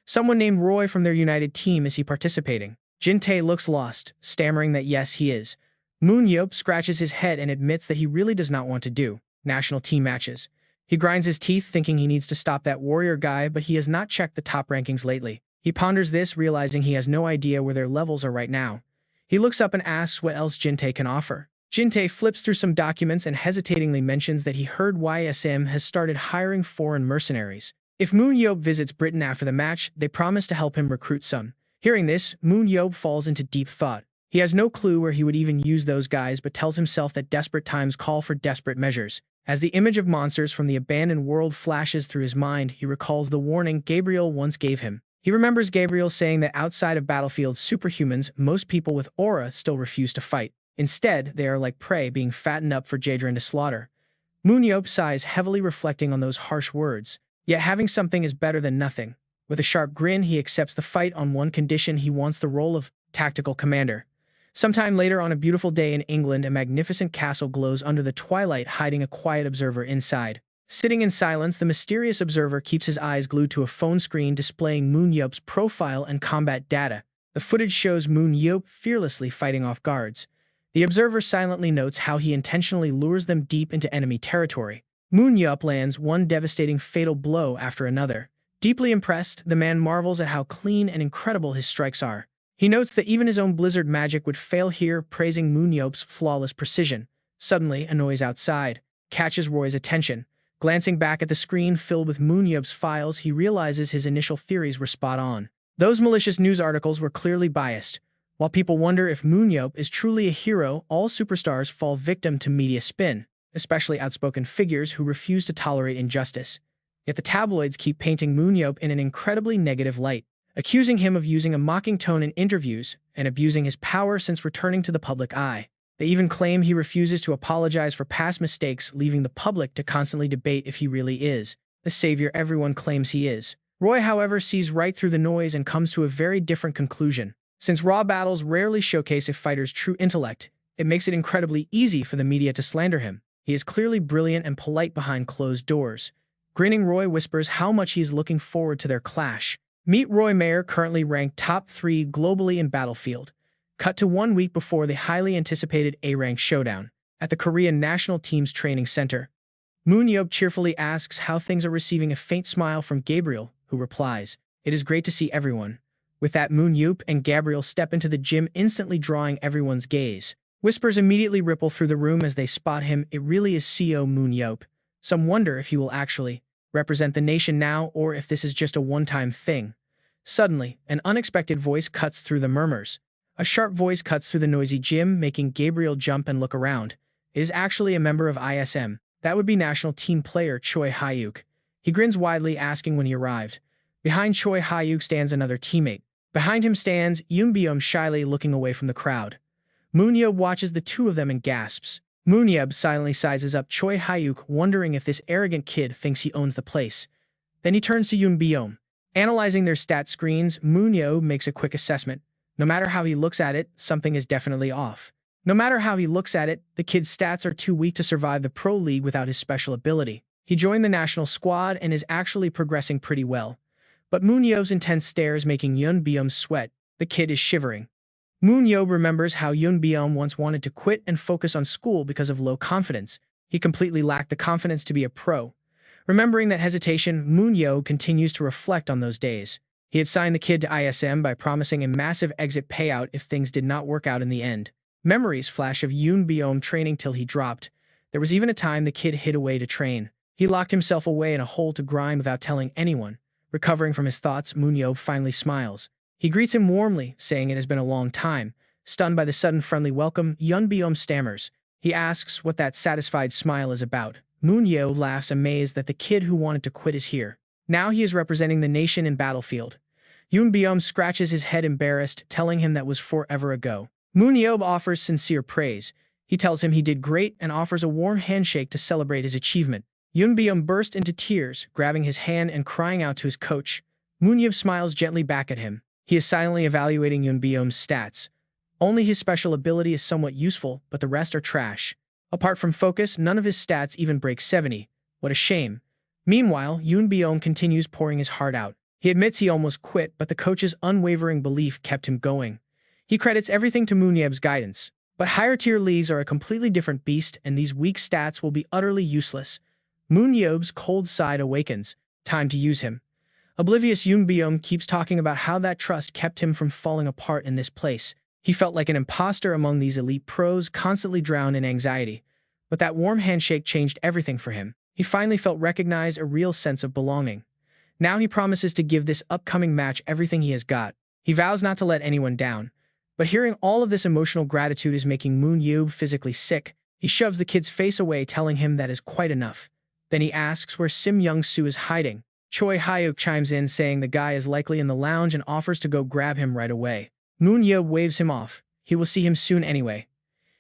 Someone named Roy from their United team, is he participating?" Jin-tae looks lost, stammering that yes, he is. Moon-yeop scratches his head and admits that he really does not want to do national team matches. He grinds his teeth, thinking he needs to stop that warrior guy, but he has not checked the top rankings lately. He ponders this, realizing he has no idea where their levels are right now. He looks up and asks what else Jin-tae can offer. Jin-tae flips through some documents and hesitatingly mentions that he heard YSM has started hiring foreign mercenaries. If Moon-yeop visits Britain after the match, they promise to help him recruit some. Hearing this, Moon-yeop falls into deep thought. He has no clue where he would even use those guys, but tells himself that desperate times call for desperate measures. As the image of monsters from the abandoned world flashes through his mind, he recalls the warning Gabriel once gave him. He remembers Gabriel saying that outside of Battlefield's superhumans, most people with aura still refuse to fight. Instead, they are like prey being fattened up for Jadran to slaughter. Moon-yeop sighs heavily, reflecting on those harsh words. Yet having something is better than nothing. With a sharp grin, he accepts the fight on one condition: he wants the role of tactical commander. Sometime later, on a beautiful day in England, a magnificent castle glows under the twilight, hiding a quiet observer inside. Sitting in silence, the mysterious observer keeps his eyes glued to a phone screen displaying Moon-yeop's profile and combat data. The footage shows Moon-yeop fearlessly fighting off guards. The observer silently notes how he intentionally lures them deep into enemy territory. Moon-yeop lands one devastating fatal blow after another. Deeply impressed, the man marvels at how clean and incredible his strikes are. He notes that even his own blizzard magic would fail here, praising Moon-yeop's flawless precision. Suddenly, a noise outside catches Roy's attention. Glancing back at the screen filled with Moon-yeop's files, he realizes his initial theories were spot on. Those malicious news articles were clearly biased. While people wonder if Moon-yeop is truly a hero, all superstars fall victim to media spin, especially outspoken figures who refuse to tolerate injustice. Yet the tabloids keep painting Moon-yeop in an incredibly negative light, accusing him of using a mocking tone in interviews and abusing his power since returning to the public eye. They even claim he refuses to apologize for past mistakes, leaving the public to constantly debate if he really is the savior everyone claims he is. Roy, however, sees right through the noise and comes to a very different conclusion. Since raw battles rarely showcase a fighter's true intellect, it makes it incredibly easy for the media to slander him. He is clearly brilliant and polite behind closed doors. Grinning, Roy whispers how much he is looking forward to their clash. Meet Roy Mayer, currently ranked top 3 globally in Battlefield. Cut to 1 week before the highly anticipated A-rank showdown at the Korean National Team's training center. Moon-yeop cheerfully asks how things are, receiving a faint smile from Gabriel, who replies, "It is great to see everyone." With that, Moon-yeop and Gabriel step into the gym, instantly drawing everyone's gaze. Whispers immediately ripple through the room as they spot him. It really is Seo Moon-yeop. Some wonder if he will actually represent the nation now or if this is just a one-time thing. Suddenly, an unexpected voice cuts through the murmurs. A sharp voice cuts through the noisy gym, making Gabriel jump and look around. It is actually a member of ISM. That would be national team player Choi Hyuk. He grins widely, asking when he arrived. Behind Choi Hyuk stands another teammate. Behind him stands Yoon Byum, shyly looking away from the crowd. Moon-yeop watches the two of them and gasps. Moon-yeop silently sizes up Choi Hyuk, wondering if this arrogant kid thinks he owns the place. Then he turns to Yoon Byum. Analyzing their stat screens, Moon-yeop makes a quick assessment. No matter how he looks at it, something is definitely off. No matter how he looks at it, the kid's stats are too weak to survive the pro league without his special ability. He joined the national squad and is actually progressing pretty well. But Moon-yeop's intense stares making Yoon Byum sweat. The kid is shivering. Moon-yeop remembers how Yoon Byum once wanted to quit and focus on school because of low confidence. He completely lacked the confidence to be a pro. Remembering that hesitation, Moon-yeop continues to reflect on those days. He had signed the kid to ISM by promising a massive exit payout if things did not work out in the end. Memories flash of Yoon Byum training till he dropped. There was even a time the kid hid away to train. He locked himself away in a hole to grind without telling anyone. Recovering from his thoughts, Moon-yeop finally smiles. He greets him warmly, saying it has been a long time. Stunned by the sudden friendly welcome, Yoon Byum stammers. He asks what that satisfied smile is about. Moon-yeop laughs, amazed that the kid who wanted to quit is here. Now he is representing the nation in Battlefield. Yoon Byum scratches his head embarrassed, telling him that was forever ago. Moon-yeop offers sincere praise. He tells him he did great and offers a warm handshake to celebrate his achievement. Yoon Byum burst into tears, grabbing his hand and crying out to his coach. Moon-yeop smiles gently back at him. He is silently evaluating Yoon Byum's stats. Only his special ability is somewhat useful, but the rest are trash. Apart from focus, none of his stats even break 70. What a shame. Meanwhile, Yoon Byum continues pouring his heart out. He admits he almost quit, but the coach's unwavering belief kept him going. He credits everything to Moon-yeop's guidance. But higher-tier leagues are a completely different beast, and these weak stats will be utterly useless. Moon-yeop's cold side awakens. Time to use him. Oblivious Yoon Byum keeps talking about how that trust kept him from falling apart in this place. He felt like an imposter among these elite pros, constantly drowned in anxiety. But that warm handshake changed everything for him. He finally felt recognized, a real sense of belonging. Now he promises to give this upcoming match everything he has got. He vows not to let anyone down. But hearing all of this emotional gratitude is making Moon-yeop physically sick. He shoves the kid's face away, telling him that is quite enough. Then he asks where Sim Young-soo is hiding. Choi Hyuk chimes in, saying the guy is likely in the lounge and offers to go grab him right away. Moon-yeop waves him off. He will see him soon anyway.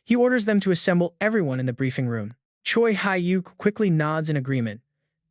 He orders them to assemble everyone in the briefing room. Choi Hyuk quickly nods in agreement.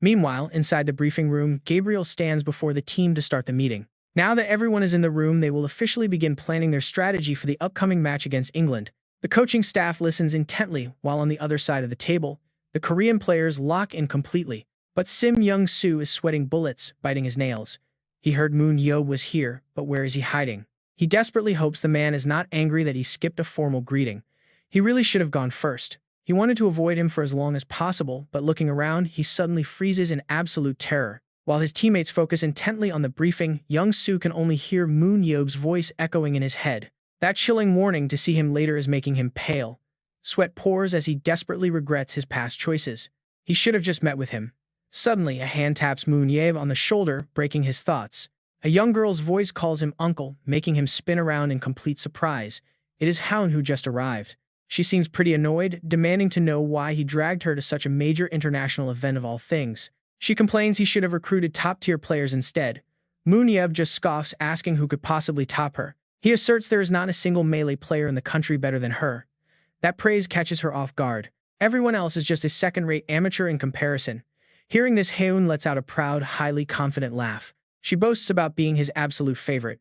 Meanwhile, inside the briefing room, Gabriel stands before the team to start the meeting. Now that everyone is in the room, they will officially begin planning their strategy for the upcoming match against England. The coaching staff listens intently, while on the other side of the table, the Korean players lock in completely. But Sim Young-soo is sweating bullets, biting his nails. He heard Moon-yeop was here, but where is he hiding? He desperately hopes the man is not angry that he skipped a formal greeting. He really should have gone first. He wanted to avoid him for as long as possible, but looking around, he suddenly freezes in absolute terror. While his teammates focus intently on the briefing, Young-soo can only hear Moon-yeop's voice echoing in his head. That chilling warning to see him later is making him pale. Sweat pours as he desperately regrets his past choices. He should have just met with him. Suddenly, a hand taps Moon-yeop on the shoulder, breaking his thoughts. A young girl's voice calls him uncle, making him spin around in complete surprise. It is Haun, who just arrived. She seems pretty annoyed, demanding to know why he dragged her to such a major international event of all things. She complains he should have recruited top-tier players instead. Moon-yeop just scoffs, asking who could possibly top her. He asserts there is not a single melee player in the country better than her. That praise catches her off guard. Everyone else is just a second-rate amateur in comparison. Hearing this, Haun lets out a proud, highly confident laugh. She boasts about being his absolute favorite.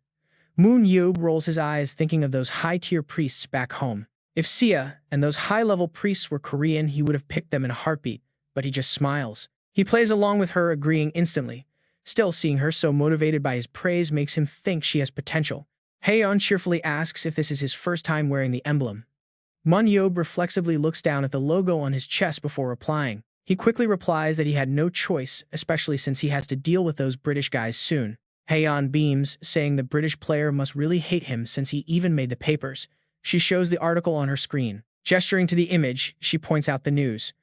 Moon-yeop rolls his eyes, thinking of those high-tier priests back home. If Sia and those high-level priests were Korean, he would have picked them in a heartbeat, but he just smiles. He plays along with her, agreeing instantly. Still, seeing her so motivated by his praise makes him think she has potential. Haon cheerfully asks if this is his first time wearing the emblem. Moon-yeop reflexively looks down at the logo on his chest before replying. He quickly replies that he had no choice, especially since he has to deal with those British guys soon. Haon beams, saying the British player must really hate him since he even made the papers. She shows the article on her screen. Gesturing to the image, she points out the news.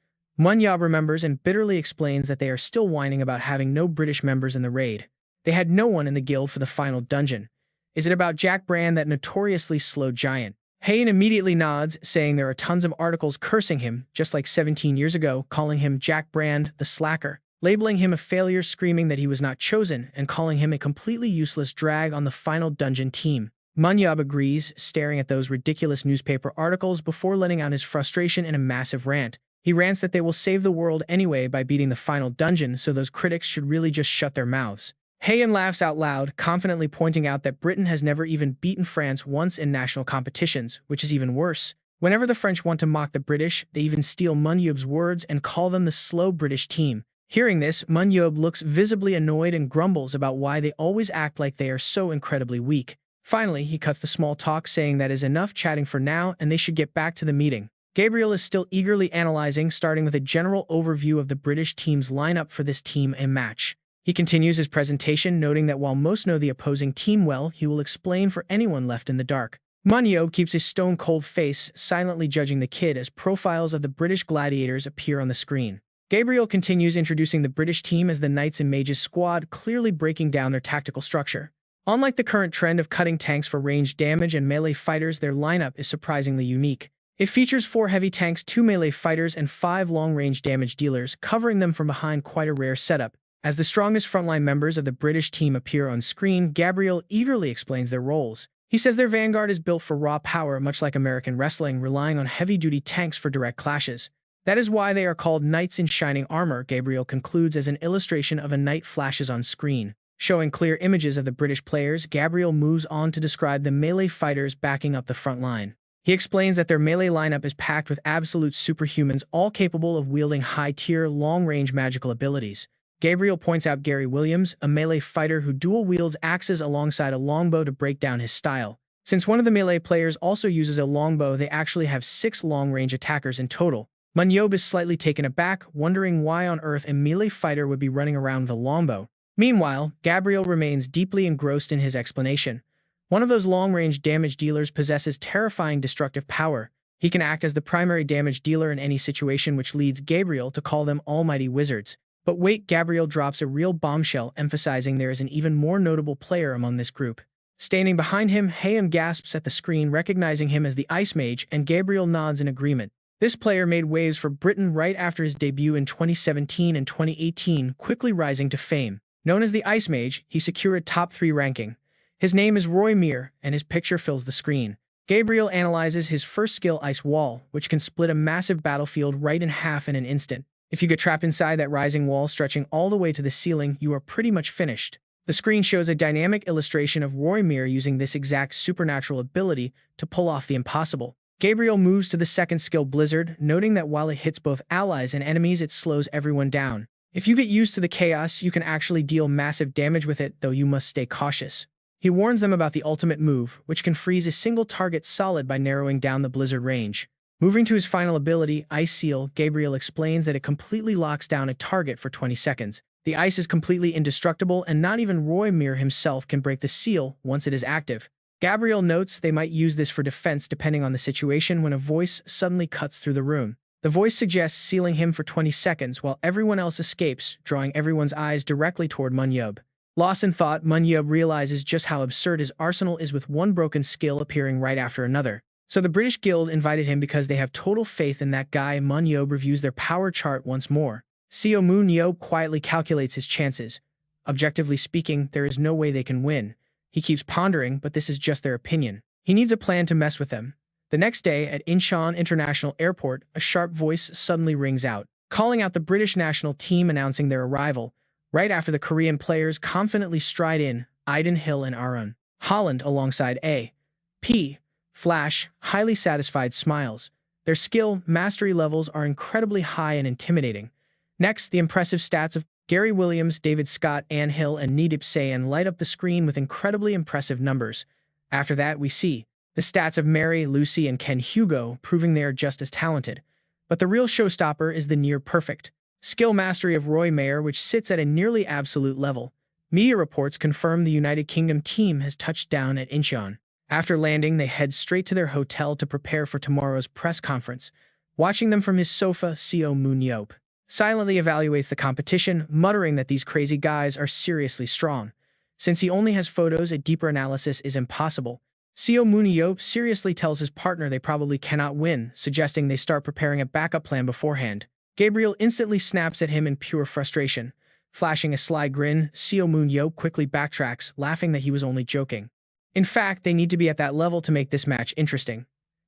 Moon-yeop remembers and bitterly explains that they are still whining about having no British members in the raid. They had no one in the guild for the final dungeon. Is it about Jack Brand, that notoriously slow giant? Hayan immediately nods, saying there are tons of articles cursing him, just like 17 years ago, calling him Jack Brand, the slacker, labeling him a failure, screaming that he was not chosen, and calling him a completely useless drag on the final dungeon team. Moon-yeop agrees, staring at those ridiculous newspaper articles before letting out his frustration in a massive rant. He rants that they will save the world anyway by beating the final dungeon, so those critics should really just shut their mouths. Hayan laughs out loud, confidently pointing out that Britain has never even beaten France once in national competitions, which is even worse. Whenever the French want to mock the British, they even steal Moon-yeop's words and call them the slow British team. Hearing this, Moon-yeop looks visibly annoyed and grumbles about why they always act like they are so incredibly weak. Finally, he cuts the small talk, saying that is enough chatting for now and they should get back to the meeting. Gabriel is still eagerly analyzing, starting with a general overview of the British team's lineup for this team and match. He continues his presentation, noting that while most know the opposing team well, he will explain for anyone left in the dark. Moon-yeop keeps a stone-cold face, silently judging the kid as profiles of the British gladiators appear on the screen. Gabriel continues introducing the British team as the Knights and Mages squad, clearly breaking down their tactical structure. Unlike the current trend of cutting tanks for ranged damage and melee fighters, their lineup is surprisingly unique. It features 4 heavy tanks, 2 melee fighters, and 5 long-range damage dealers, covering them from behind, quite a rare setup. As the strongest frontline members of the British team appear on screen, Gabriel eagerly explains their roles. He says their vanguard is built for raw power, much like American wrestling, relying on heavy-duty tanks for direct clashes. That is why they are called knights in shining armor, Gabriel concludes as an illustration of a knight flashes on screen. Showing clear images of the British players, Gabriel moves on to describe the melee fighters backing up the front line. He explains that their melee lineup is packed with absolute superhumans, all capable of wielding high-tier, long-range magical abilities. Gabriel points out Gary Williams, a melee fighter who dual-wields axes alongside a longbow to break down his style. Since one of the melee players also uses a longbow, they actually have 6 long-range attackers in total. Moon-yeop is slightly taken aback, wondering why on earth a melee fighter would be running around with a longbow. Meanwhile, Gabriel remains deeply engrossed in his explanation. One of those long-range damage dealers possesses terrifying destructive power. He can act as the primary damage dealer in any situation, which leads Gabriel to call them almighty wizards. But wait, Gabriel drops a real bombshell, emphasizing there is an even more notable player among this group. Standing behind him, Hayan gasps at the screen, recognizing him as the Ice Mage, and Gabriel nods in agreement. This player made waves for Britain right after his debut in 2017 and 2018, quickly rising to fame. Known as the Ice Mage, he secured top 3 ranking. His name is Roy Mir, and his picture fills the screen. Gabriel analyzes his first skill, Ice Wall, which can split a massive battlefield right in half in an instant. If you get trapped inside that rising wall stretching all the way to the ceiling, you are pretty much finished. The screen shows a dynamic illustration of Roy Mir using this exact supernatural ability to pull off the impossible. Gabriel moves to the second skill, Blizzard, noting that while it hits both allies and enemies, it slows everyone down. If you get used to the chaos, you can actually deal massive damage with it, though you must stay cautious. He warns them about the ultimate move, which can freeze a single target solid by narrowing down the Blizzard range. Moving to his final ability, Ice Seal, Gabriel explains that it completely locks down a target for 20 seconds. The ice is completely indestructible, and not even Roy Mir himself can break the seal once it is active. Gabriel notes they might use this for defense depending on the situation when a voice suddenly cuts through the room. The voice suggests sealing him for 20 seconds while everyone else escapes, drawing everyone's eyes directly toward Moon-yeop. Lost in thought, Moon-yeop realizes just how absurd his arsenal is, with one broken skill appearing right after another. So the British Guild invited him because they have total faith in that guy. Moon-yeop reviews their power chart once more. Seo Moon-yeop quietly calculates his chances. Objectively speaking, there is no way they can win. He keeps pondering, but this is just their opinion. He needs a plan to mess with them. The next day, at Incheon International Airport, a sharp voice suddenly rings out, calling out the British national team, announcing their arrival. Right after the Korean players confidently stride in, Aiden Hill and Aaron Holland alongside A.P. Flash, highly satisfied smiles. Their skill mastery levels are incredibly high and intimidating. Next, the impressive stats of Gary Williams, David Scott, Ann Hill, and Needip Sayan light up the screen with incredibly impressive numbers. After that, we see the stats of Mary, Lucy, and Ken Hugo, proving they are just as talented. But the real showstopper is the near-perfect skill mastery of Roy Mayer, which sits at a nearly absolute level. Media reports confirm the United Kingdom team has touched down at Incheon. After landing, they head straight to their hotel to prepare for tomorrow's press conference. Watching them from his sofa, Seo Moon-yeop silently evaluates the competition, muttering that these crazy guys are seriously strong. Since he only has photos, a deeper analysis is impossible. Seo Moon-yeop seriously tells his partner they probably cannot win, suggesting they start preparing a backup plan beforehand. Gabriel instantly snaps at him in pure frustration. Flashing a sly grin, Seo Moon-yeop quickly backtracks, laughing that he was only joking. In fact, they need to be at that level to make this match interesting.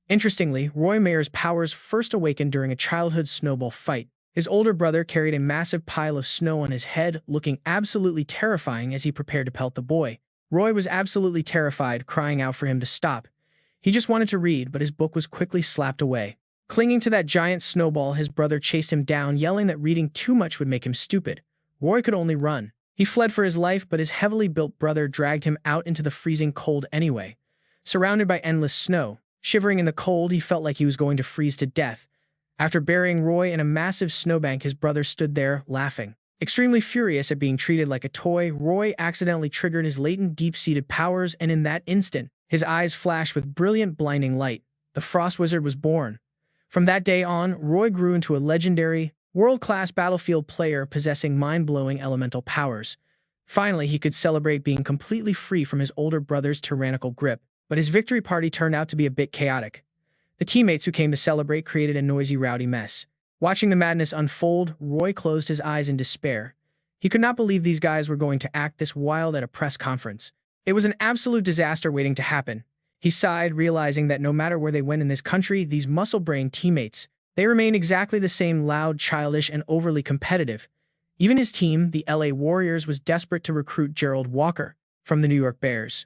Interestingly, Roy Mayer's powers first awakened during a childhood snowball fight. His older brother carried a massive pile of snow on his head, looking absolutely terrifying as he prepared to pelt the boy. Roy was absolutely terrified, crying out for him to stop. He just wanted to read, but his book was quickly slapped away. Clinging to that giant snowball, his brother chased him down, yelling that reading too much would make him stupid. Roy could only run. He fled for his life, but his heavily built brother dragged him out into the freezing cold anyway. Surrounded by endless snow, shivering in the cold, he felt like he was going to freeze to death. After burying Roy in a massive snowbank, his brother stood there, laughing. Extremely furious at being treated like a toy, Roy accidentally triggered his latent deep-seated powers, and in that instant, his eyes flashed with brilliant, blinding light. The Frost Wizard was born. From that day on, Roy grew into a legendary, world-class battlefield player possessing mind-blowing elemental powers. Finally, he could celebrate being completely free from his older brother's tyrannical grip. But his victory party turned out to be a bit chaotic. The teammates who came to celebrate created a noisy, rowdy mess. Watching the madness unfold, Roy closed his eyes in despair. He could not believe these guys were going to act this wild at a press conference. It was an absolute disaster waiting to happen. He sighed, realizing that no matter where they went in this country, these muscle-brained teammates, they remained exactly the same, loud, childish, and overly competitive. Even his team, the LA Warriors, was desperate to recruit Gerald Walker from the New York Bears.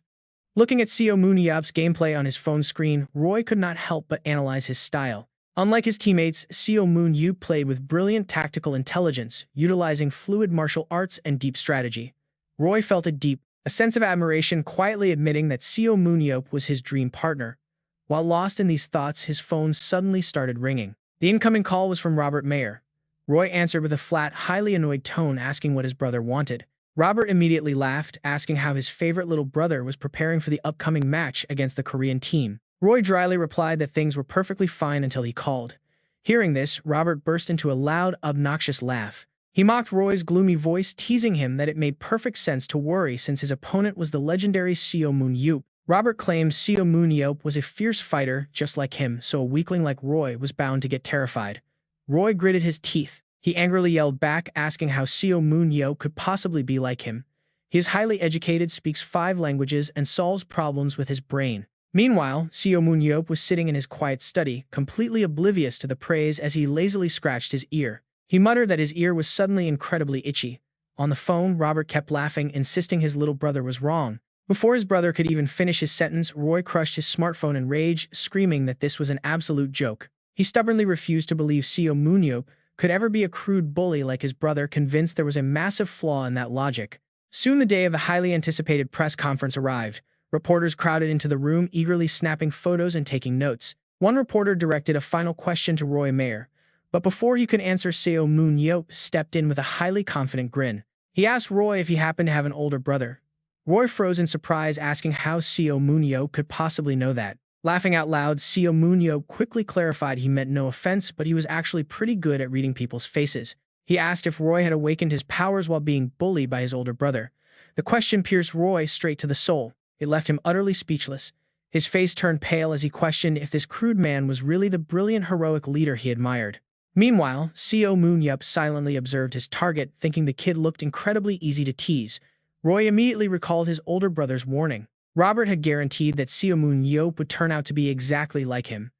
Looking at Seo Moon-yeop's gameplay on his phone screen, Roy could not help but analyze his style. Unlike his teammates, Seo Moon-yeop played with brilliant tactical intelligence, utilizing fluid martial arts and deep strategy. Roy felt a sense of admiration, quietly admitting that Seo Moon-yeop was his dream partner. While lost in these thoughts, his phone suddenly started ringing. The incoming call was from Robert Mayer. Roy answered with a flat, highly annoyed tone, asking what his brother wanted. Robert immediately laughed, asking how his favorite little brother was preparing for the upcoming match against the Korean team. Roy dryly replied that things were perfectly fine until he called. Hearing this, Robert burst into a loud, obnoxious laugh. He mocked Roy's gloomy voice, teasing him that it made perfect sense to worry since his opponent was the legendary Seo Moon-yeop. Robert claimed Seo Moon-yeop was a fierce fighter just like him, so a weakling like Roy was bound to get terrified. Roy gritted his teeth. He angrily yelled back, asking how Seo Moon-yeop could possibly be like him. He is highly educated, speaks 5 languages, and solves problems with his brain. Meanwhile, Seo Moon-yeop was sitting in his quiet study, completely oblivious to the praise as he lazily scratched his ear. He muttered that his ear was suddenly incredibly itchy. On the phone, Robert kept laughing, insisting his little brother was wrong. Before his brother could even finish his sentence, Roy crushed his smartphone in rage, screaming that this was an absolute joke. He stubbornly refused to believe Seo Moon-yeop could ever be a crude bully like his brother, convinced there was a massive flaw in that logic. Soon the day of the highly anticipated press conference arrived. Reporters crowded into the room, eagerly snapping photos and taking notes. One reporter directed a final question to Roy Mayer, but before he could answer, Seo Moon-yeop stepped in with a highly confident grin. He asked Roy if he happened to have an older brother. Roy froze in surprise, asking how Seo Moon-yeop could possibly know that. Laughing out loud, Seo Moon-yeop quickly clarified he meant no offense, but he was actually pretty good at reading people's faces. He asked if Roy had awakened his powers while being bullied by his older brother. The question pierced Roy straight to the soul. It left him utterly speechless. His face turned pale as he questioned if this crude man was really the brilliant, heroic leader he admired. Meanwhile, Seo Moon-yeop silently observed his target, thinking the kid looked incredibly easy to tease. Roy immediately recalled his older brother's warning. Robert had guaranteed that Seo Moon-yeop would turn out to be exactly like him.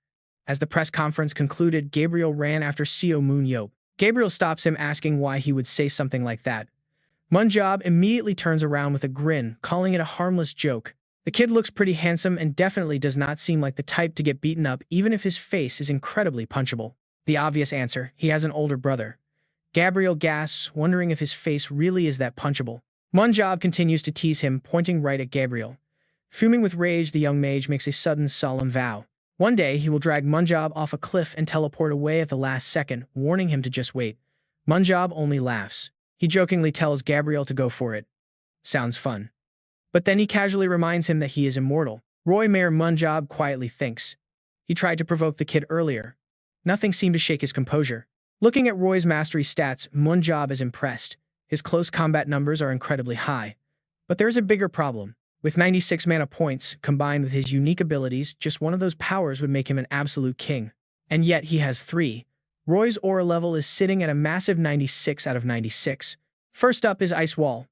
As the press conference concluded, Gabriel ran after Seo Moon-yeop. Gabriel stops him, asking why he would say something like that. Moon-yeop immediately turns around with a grin, calling it a harmless joke. The kid looks pretty handsome and definitely does not seem like the type to get beaten up, even if his face is incredibly punchable. The obvious answer: he has an older brother. Gabriel gasps, wondering if his face really is that punchable. Moon-yeop continues to tease him, pointing right at Gabriel. Fuming with rage, the young mage makes a sudden, solemn vow. One day, he will drag Moon-yeop off a cliff and teleport away at the last second, warning him to just wait. Moon-yeop only laughs. He jokingly tells Gabriel to go for it. Sounds fun. But then he casually reminds him that he is immortal. Roy Mayer Moon-yeop quietly thinks. He tried to provoke the kid earlier. Nothing seemed to shake his composure. Looking at Roy's mastery stats, Moon-yeop is impressed. His close combat numbers are incredibly high. But there's a bigger problem. With 96 mana points, combined with his unique abilities, just one of those powers would make him an absolute king. And yet he has 3. Roy's aura level is sitting at a massive 96 out of 96. First up is Ice Wall.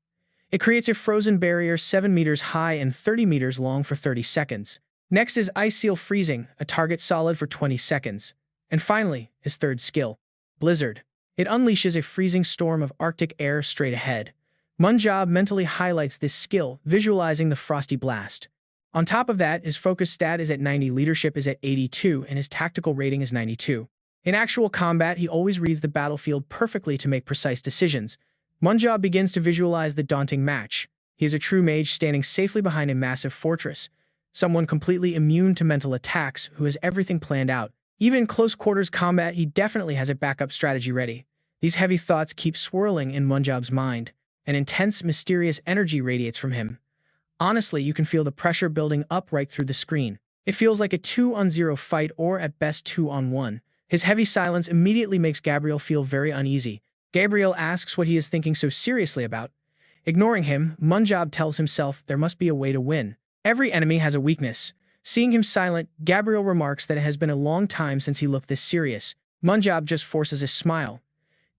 It creates a frozen barrier 7 meters high and 30 meters long for 30 seconds. Next is Ice Seal Freezing, a target solid for 20 seconds. And finally, his third skill, Blizzard. It unleashes a freezing storm of Arctic air straight ahead. Moon-yeop mentally highlights this skill, visualizing the frosty blast. On top of that, his focus stat is at 90, leadership is at 82, and his tactical rating is 92. In actual combat, he always reads the battlefield perfectly to make precise decisions. Moon-yeop begins to visualize the daunting match. He is a true mage standing safely behind a massive fortress. Someone completely immune to mental attacks, who has everything planned out. Even in close-quarters combat, he definitely has a backup strategy ready. These heavy thoughts keep swirling in Moon-yeop's mind. An intense, mysterious energy radiates from him. Honestly, you can feel the pressure building up right through the screen. It feels like a 2-on-0 fight or, at best, 2-on-1. His heavy silence immediately makes Gabriel feel very uneasy. Gabriel asks what he is thinking so seriously about. Ignoring him, Moon-yeop tells himself there must be a way to win. Every enemy has a weakness. Seeing him silent, Gabriel remarks that it has been a long time since he looked this serious. Moon-yeop just forces a smile.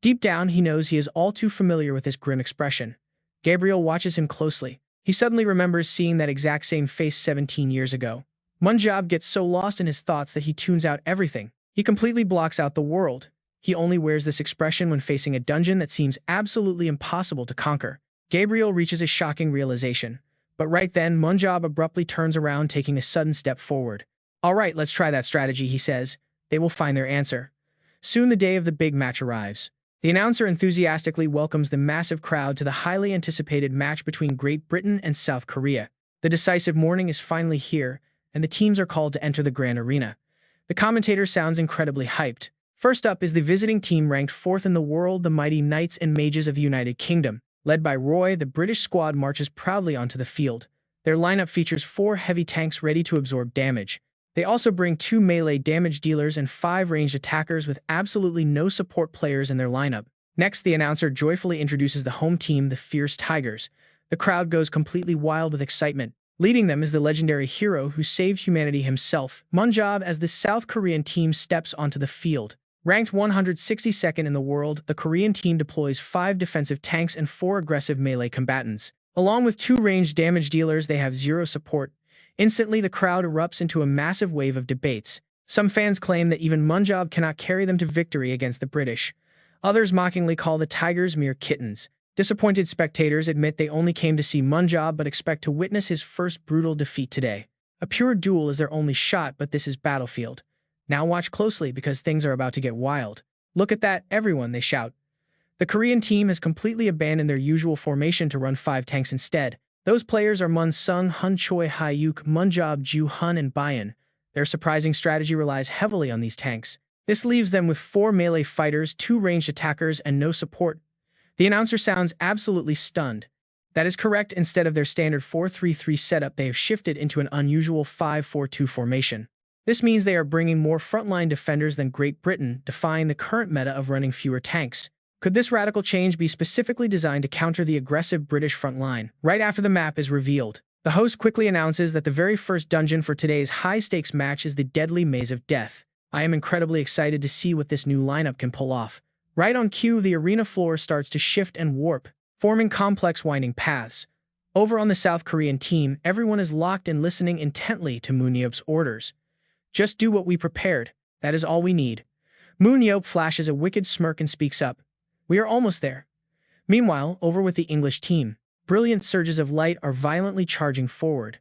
Deep down, he knows he is all too familiar with this grim expression. Gabriel watches him closely. He suddenly remembers seeing that exact same face 17 years ago. Moon-yeop gets so lost in his thoughts that he tunes out everything. He completely blocks out the world. He only wears this expression when facing a dungeon that seems absolutely impossible to conquer. Gabriel reaches a shocking realization. But right then, Moon-yeop abruptly turns around, taking a sudden step forward. "All right, let's try that strategy," he says. They will find their answer. Soon the day of the big match arrives. The announcer enthusiastically welcomes the massive crowd to the highly anticipated match between Great Britain and South Korea. The decisive morning is finally here, and the teams are called to enter the grand arena. The commentator sounds incredibly hyped. First up is the visiting team ranked 4th in the world, the mighty Knights and Mages of United Kingdom. Led by Roy, the British squad marches proudly onto the field. Their lineup features 4 heavy tanks ready to absorb damage. They also bring 2 melee damage dealers and 5 ranged attackers with absolutely no support players in their lineup. Next, the announcer joyfully introduces the home team, the Fierce Tigers. The crowd goes completely wild with excitement. Leading them is the legendary hero who saved humanity himself, Moon-yeop, as the South Korean team steps onto the field. Ranked 162nd in the world, the Korean team deploys 5 defensive tanks and 4 aggressive melee combatants. Along with 2 ranged damage dealers, they have 0 support. Instantly, the crowd erupts into a massive wave of debates. Some fans claim that even Moon-yeop cannot carry them to victory against the British. Others mockingly call the Tigers mere kittens. Disappointed spectators admit they only came to see Moon-yeop but expect to witness his first brutal defeat today. A pure duel is their only shot, but this is Battlefield. Now watch closely because things are about to get wild. "Look at that, everyone," they shout. The Korean team has completely abandoned their usual formation to run 5 tanks instead. Those players are Mun-sung, Hun-choi, Hyuk, Moon-yeop, Ju-hun, and Bayan. Their surprising strategy relies heavily on these tanks. This leaves them with 4 melee fighters, 2 ranged attackers, and no support. The announcer sounds absolutely stunned. That is correct. Instead of their standard 4-3-3 setup, they have shifted into an unusual 5-4-2 formation. This means they are bringing more frontline defenders than Great Britain, defying the current meta of running fewer tanks. Could this radical change be specifically designed to counter the aggressive British front line? Right after the map is revealed, the host quickly announces that the very first dungeon for today's high-stakes match is the Deadly Maze of Death. I am incredibly excited to see what this new lineup can pull off. Right on cue, the arena floor starts to shift and warp, forming complex winding paths. Over on the South Korean team, everyone is locked and listening intently to Moon-yeop's orders. "Just do what we prepared. That is all we need." Moon-yeop flashes a wicked smirk and speaks up. "We are almost there." Meanwhile, over with the English team, brilliant surges of light are violently charging forward.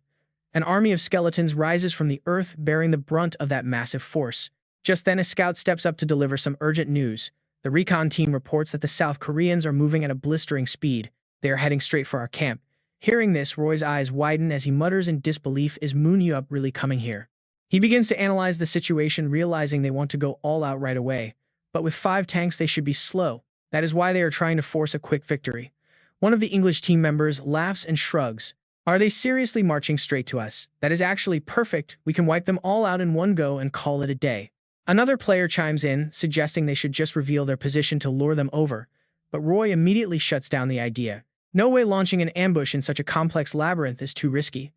An army of skeletons rises from the earth, bearing the brunt of that massive force. Just then, a scout steps up to deliver some urgent news. The recon team reports that the South Koreans are moving at a blistering speed. They are heading straight for our camp. Hearing this, Roy's eyes widen as he mutters in disbelief, "Is Moon-yeop really coming here?" He begins to analyze the situation, realizing they want to go all out right away. But with 5 tanks, they should be slow. That is why they are trying to force a quick victory. One of the English team members laughs and shrugs. "Are they seriously marching straight to us? That is actually perfect. We can wipe them all out in one go and call it a day." Another player chimes in, suggesting they should just reveal their position to lure them over, but Roy immediately shuts down the idea. No way, launching an ambush in such a complex labyrinth is too risky.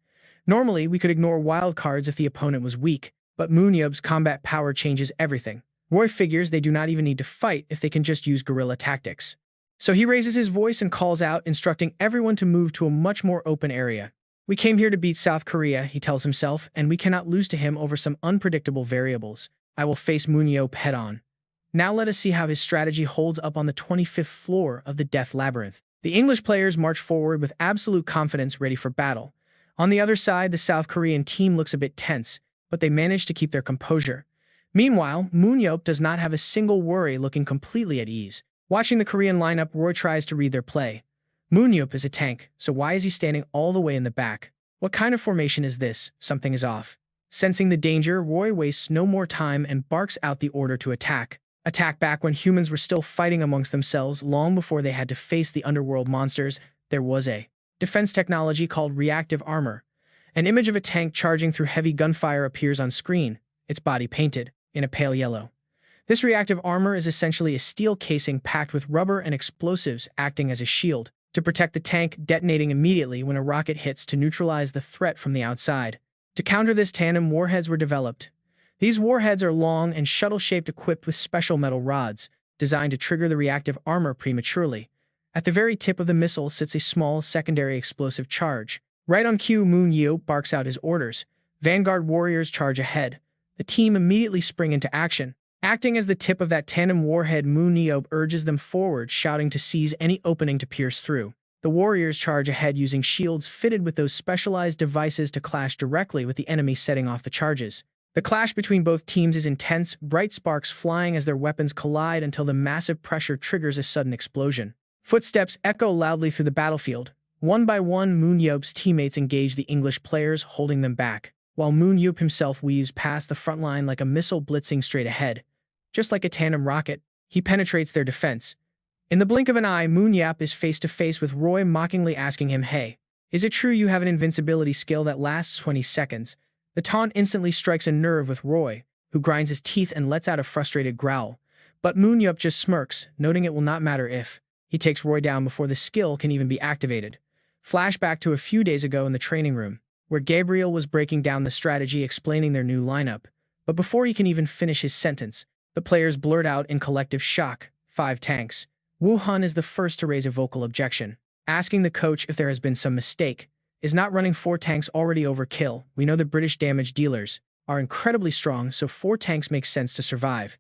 Normally, we could ignore wild cards if the opponent was weak, but Moon-yeop's combat power changes everything. Roy figures they do not even need to fight if they can just use guerrilla tactics. So he raises his voice and calls out, instructing everyone to move to a much more open area. We came here to beat South Korea, he tells himself, and we cannot lose to him over some unpredictable variables. I will face Moon-yeop head-on. Now let us see how his strategy holds up on the 25th floor of the Death Labyrinth. The English players march forward with absolute confidence, ready for battle. On the other side, the South Korean team looks a bit tense, but they manage to keep their composure. Meanwhile, Moon-yeop does not have a single worry, looking completely at ease. Watching the Korean lineup, Roy tries to read their play. Moon-yeop is a tank, so why is he standing all the way in the back? What kind of formation is this? Something is off. Sensing the danger, Roy wastes no more time and barks out the order to attack. Attack back when humans were still fighting amongst themselves long before they had to face the underworld monsters. There was a defense technology called reactive armor. An image of a tank charging through heavy gunfire appears on screen, its body painted in a pale yellow. This reactive armor is essentially a steel casing packed with rubber and explosives acting as a shield to protect the tank, detonating immediately when a rocket hits to neutralize the threat from the outside. To counter this, tandem warheads were developed. These warheads are long and shuttle-shaped, equipped with special metal rods designed to trigger the reactive armor prematurely. At the very tip of the missile sits a small secondary explosive charge. Right on cue, Moon-yeop barks out his orders. Vanguard warriors charge ahead. The team immediately spring into action. Acting as the tip of that tandem warhead, Moon-yeop urges them forward, shouting to seize any opening to pierce through. The warriors charge ahead using shields fitted with those specialized devices to clash directly with the enemy, setting off the charges. The clash between both teams is intense, bright sparks flying as their weapons collide until the massive pressure triggers a sudden explosion. Footsteps echo loudly through the battlefield. One by one, Moon-yeop's teammates engage the English players, holding them back, while Moon-yeop himself weaves past the front line like a missile blitzing straight ahead. Just like a tandem rocket, he penetrates their defense. In the blink of an eye, Moon-yeop is face to face with Roy, mockingly asking him, "Hey, is it true you have an invincibility skill that lasts 20 seconds? The taunt instantly strikes a nerve with Roy, who grinds his teeth and lets out a frustrated growl. But Moon-yeop just smirks, noting it will not matter if he takes Roy down before the skill can even be activated. Flashback to a few days ago in the training room, where Gabriel was breaking down the strategy, explaining their new lineup. But before he can even finish his sentence, the players blurt out in collective shock, 5 tanks. Woo-hun is the first to raise a vocal objection, asking the coach if there has been some mistake. Is not running 4 tanks already overkill? We know the British damage dealers are incredibly strong, so 4 tanks makes sense to survive.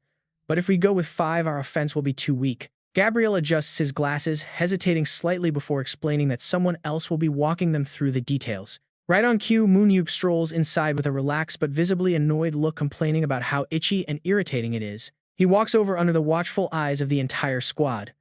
But if we go with 5, our offense will be too weak. Gabriel adjusts his glasses, hesitating slightly before explaining that someone else will be walking them through the details. Right on cue, Moon-yeop strolls inside with a relaxed but visibly annoyed look, complaining about how itchy and irritating it is. He walks over under the watchful eyes of the entire squad.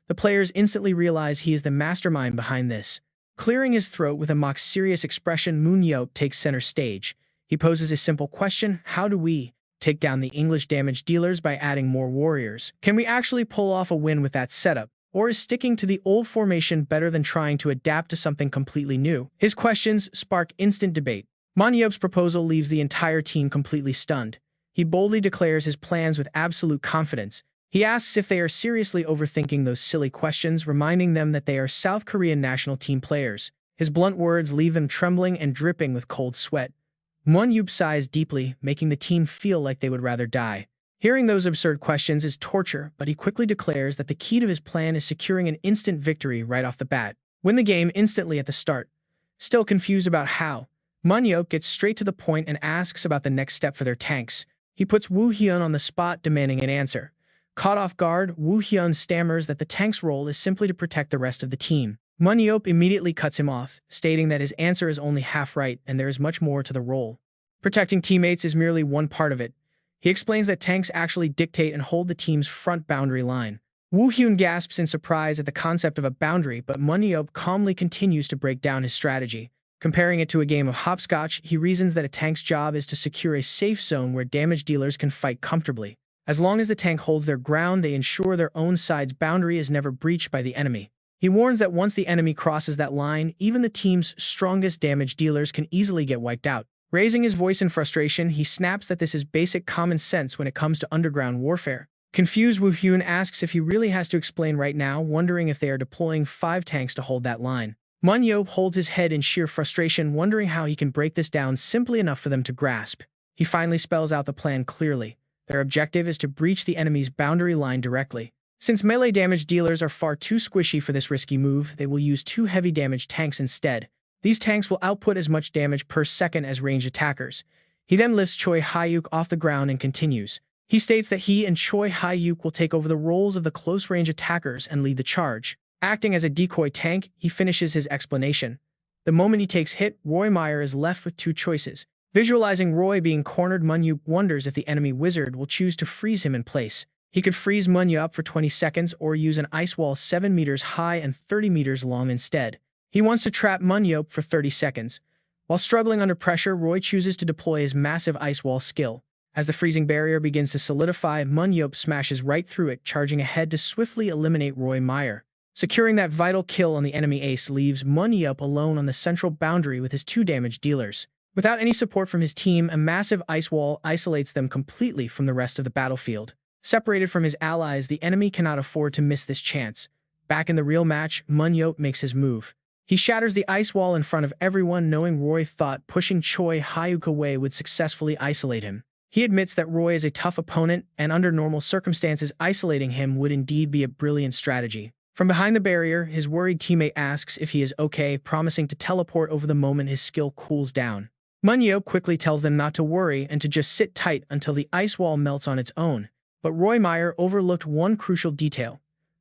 The players instantly realize he is the mastermind behind this. Clearing his throat with a mock-serious expression, Moon-yeop takes center stage. He poses a simple question: how do we take down the English damage dealers by adding more warriors? Can we actually pull off a win with that setup? Or is sticking to the old formation better than trying to adapt to something completely new? His questions spark instant debate. Moon-yeop's proposal leaves the entire team completely stunned. He boldly declares his plans with absolute confidence. He asks if they are seriously overthinking those silly questions, reminding them that they are South Korean national team players. His blunt words leave them trembling and dripping with cold sweat. Moon-yeop sighs deeply, making the team feel like they would rather die. Hearing those absurd questions is torture, but he quickly declares that the key to his plan is securing an instant victory right off the bat. Win the game instantly at the start. Still confused about how, Moon-yeop gets straight to the point and asks about the next step for their tanks. He puts Woo-hyun on the spot, demanding an answer. Caught off guard, Woo-hyun stammers that the tank's role is simply to protect the rest of the team. Moon-yeop immediately cuts him off, stating that his answer is only half right and there is much more to the role. Protecting teammates is merely one part of it. He explains that tanks actually dictate and hold the team's front boundary line. Woo-hyun gasps in surprise at the concept of a boundary, but Moon-yeop calmly continues to break down his strategy. Comparing it to a game of hopscotch, he reasons that a tank's job is to secure a safe zone where damage dealers can fight comfortably. As long as the tank holds their ground, they ensure their own side's boundary is never breached by the enemy. He warns that once the enemy crosses that line, even the team's strongest damage dealers can easily get wiped out. Raising his voice in frustration, he snaps that this is basic common sense when it comes to underground warfare. Confused, Woo Hyun asks if he really has to explain right now, wondering if they are deploying 5 tanks to hold that line. Moon-yeop holds his head in sheer frustration, wondering how he can break this down simply enough for them to grasp. He finally spells out the plan clearly. Their objective is to breach the enemy's boundary line directly. Since melee damage dealers are far too squishy for this risky move, they will use 2 heavy damage tanks instead. These tanks will output as much damage per second as ranged attackers. He then lifts Choi Hyuk off the ground and continues. He states that he and Choi Hyuk will take over the roles of the close-range attackers and lead the charge. Acting as a decoy tank, he finishes his explanation. The moment he takes hit, Roy Meyer is left with 2 choices. Visualizing Roy being cornered, Moon-yeop wonders if the enemy wizard will choose to freeze him in place. He could freeze Moon-yeop for 20 seconds or use an ice wall 7 meters high and 30 meters long instead. He wants to trap Moon-yeop for 30 seconds. While struggling under pressure, Roy chooses to deploy his massive ice wall skill. As the freezing barrier begins to solidify, Moon-yeop smashes right through it, charging ahead to swiftly eliminate Roy Meyer. Securing that vital kill on the enemy ace leaves Moon-yeop alone on the central boundary with his 2 damage dealers. Without any support from his team, a massive ice wall isolates them completely from the rest of the battlefield. Separated from his allies, the enemy cannot afford to miss this chance. Back in the real match, Moon-yeop makes his move. He shatters the ice wall in front of everyone, knowing Roy thought pushing Choi Hyuk away would successfully isolate him. He admits that Roy is a tough opponent, and under normal circumstances, isolating him would indeed be a brilliant strategy. From behind the barrier, his worried teammate asks if he is okay, promising to teleport over the moment his skill cools down. Moon-yeop quickly tells them not to worry and to just sit tight until the ice wall melts on its own. But Roy Meyer overlooked one crucial detail.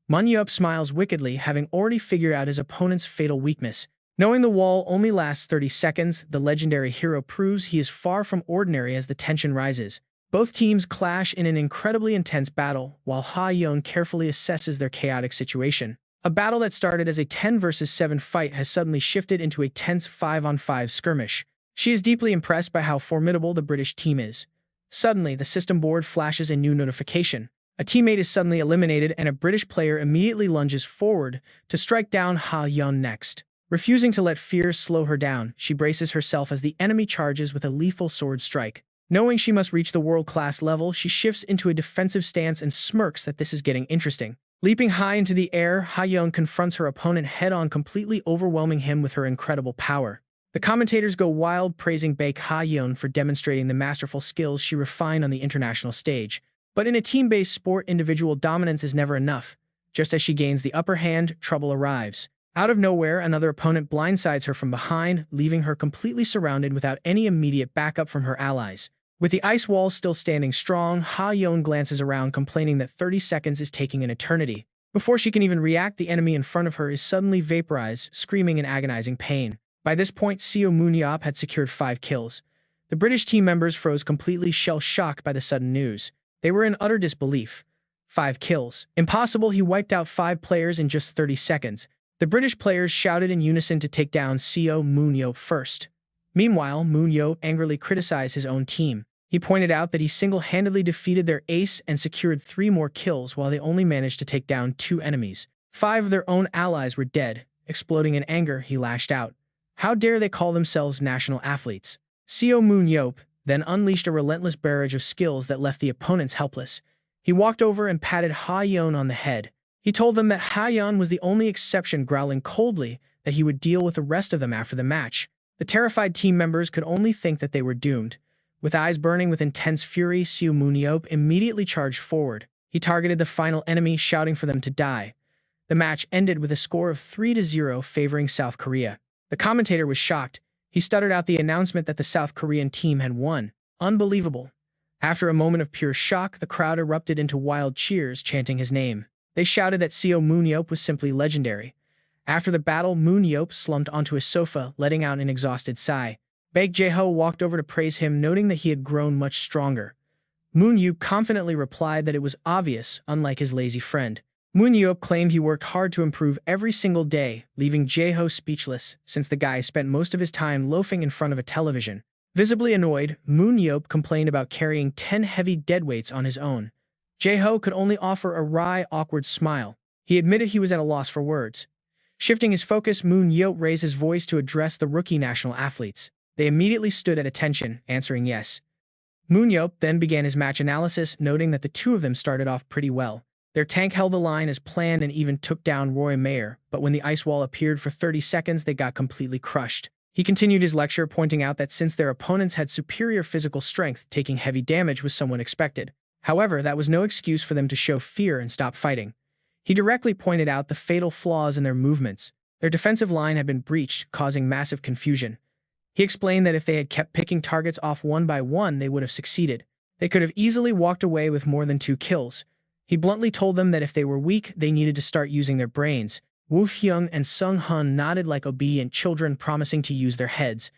Moon-yeop smiles wickedly, having already figured out his opponent's fatal weakness. Knowing the wall only lasts 30 seconds, the legendary hero proves he is far from ordinary as the tension rises. Both teams clash in an incredibly intense battle, while Ha-yeon carefully assesses their chaotic situation. A battle that started as a 10 versus 7 fight has suddenly shifted into a tense 5-on-5 skirmish. She is deeply impressed by how formidable the British team is. Suddenly, the system board flashes a new notification. A teammate is suddenly eliminated, and a British player immediately lunges forward to strike down Ha-yeon next. Refusing to let fear slow her down, she braces herself as the enemy charges with a lethal sword strike. Knowing she must reach the world-class level, she shifts into a defensive stance and smirks that this is getting interesting. Leaping high into the air, Ha-yeon confronts her opponent head-on, completely overwhelming him with her incredible power. The commentators go wild, praising Baek Ha-yeon for demonstrating the masterful skills she refined on the international stage. But in a team-based sport, individual dominance is never enough. Just as she gains the upper hand, trouble arrives. Out of nowhere, another opponent blindsides her from behind, leaving her completely surrounded without any immediate backup from her allies. With the ice wall still standing strong, Ha-yeon glances around, complaining that 30 seconds is taking an eternity. Before she can even react, the enemy in front of her is suddenly vaporized, screaming in agonizing pain. By this point, Seo Moon-yeop had secured 5 kills. The British team members froze completely, shell-shocked by the sudden news. They were in utter disbelief. 5 kills. Impossible, he wiped out 5 players in just 30 seconds. The British players shouted in unison to take down Seo Moon-yeop first. Meanwhile, Moon-yeop angrily criticized his own team. He pointed out that he single-handedly defeated their ace and secured 3 more kills while they only managed to take down 2 enemies. 5 of their own allies were dead. Exploding in anger, he lashed out. How dare they call themselves national athletes? Seo Moon-yeop then unleashed a relentless barrage of skills that left the opponents helpless. He walked over and patted Ha-yeon on the head. He told them that Ha-yeon was the only exception, growling coldly that he would deal with the rest of them after the match. The terrified team members could only think that they were doomed. With eyes burning with intense fury, Seo Moon-yeop immediately charged forward. He targeted the final enemy, shouting for them to die. The match ended with a score of 3-0 favoring South Korea. The commentator was shocked. He stuttered out the announcement that the South Korean team had won. Unbelievable. After a moment of pure shock, the crowd erupted into wild cheers, chanting his name. They shouted that Seo Moon-yeop was simply legendary. After the battle, Moon-yeop slumped onto a sofa, letting out an exhausted sigh. Baek Jae-ho walked over to praise him, noting that he had grown much stronger. Moon-yeop confidently replied that it was obvious, unlike his lazy friend. Moon-yeop claimed he worked hard to improve every single day, leaving Jae-ho speechless, since the guy spent most of his time loafing in front of a television. Visibly annoyed, Moon-yeop complained about carrying 10 heavy deadweights on his own. Jae-ho could only offer a wry, awkward smile. He admitted he was at a loss for words. Shifting his focus, Moon-yeop raised his voice to address the rookie national athletes. They immediately stood at attention, answering yes. Moon-yeop then began his match analysis, noting that the two of them started off pretty well. Their tank held the line as planned and even took down Roy Mayer, but when the ice wall appeared for 30 seconds, they got completely crushed. He continued his lecture, pointing out that since their opponents had superior physical strength, taking heavy damage was somewhat expected. However, that was no excuse for them to show fear and stop fighting. He directly pointed out the fatal flaws in their movements. Their defensive line had been breached, causing massive confusion. He explained that if they had kept picking targets off one by one, they would have succeeded. They could have easily walked away with more than 2 kills. He bluntly told them that if they were weak, they needed to start using their brains. Woo Hyung and Sung Hun nodded like obedient children, promising to use their heads.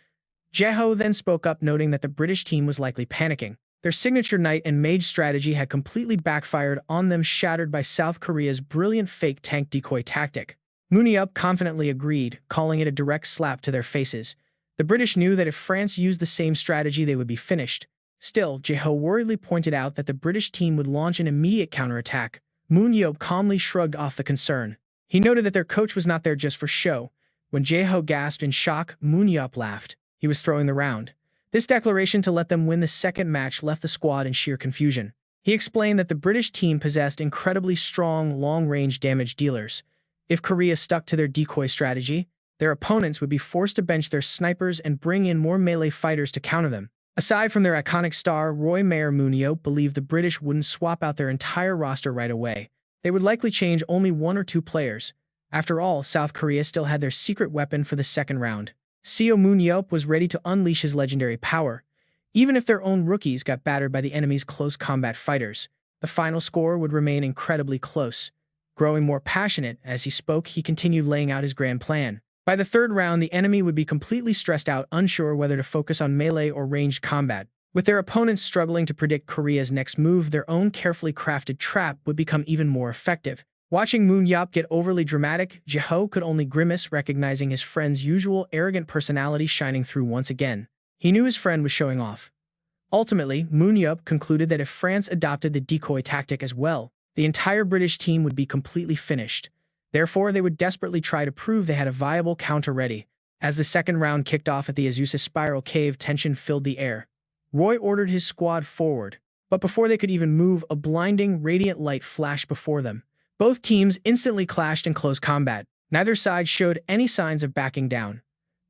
Jae-ho then spoke up, noting that the British team was likely panicking. Their signature knight and mage strategy had completely backfired on them, shattered by South Korea's brilliant fake tank decoy tactic. Moon-yeop confidently agreed, calling it a direct slap to their faces. The British knew that if France used the same strategy, they would be finished. Still, Jae-ho worriedly pointed out that the British team would launch an immediate counterattack. Moon-yeop calmly shrugged off the concern. He noted that their coach was not there just for show. When Jae-ho gasped in shock, Moon-yeop laughed. He was throwing the round. This declaration to let them win the second match left the squad in sheer confusion. He explained that the British team possessed incredibly strong long-range damage dealers. If Korea stuck to their decoy strategy, their opponents would be forced to bench their snipers and bring in more melee fighters to counter them. Aside from their iconic star, Roy Mayer, Moon-yeop believed the British wouldn't swap out their entire roster right away. They would likely change only 1 or 2 players. After all, South Korea still had their secret weapon for the second round. Seo Moon-yeop was ready to unleash his legendary power. Even if their own rookies got battered by the enemy's close combat fighters, the final score would remain incredibly close. Growing more passionate as he spoke, he continued laying out his grand plan. By the third round, the enemy would be completely stressed out, unsure whether to focus on melee or ranged combat. With their opponents struggling to predict Korea's next move, their own carefully crafted trap would become even more effective. Watching Moon-yeop get overly dramatic, Jae-ho could only grimace, recognizing his friend's usual arrogant personality shining through once again. He knew his friend was showing off. Ultimately, Moon-yeop concluded that if France adopted the decoy tactic as well, the entire British team would be completely finished. Therefore, they would desperately try to prove they had a viable counter ready. As the second round kicked off at the Azusa Spiral Cave, tension filled the air. Roy ordered his squad forward, but before they could even move, a blinding, radiant light flashed before them. Both teams instantly clashed in close combat. Neither side showed any signs of backing down.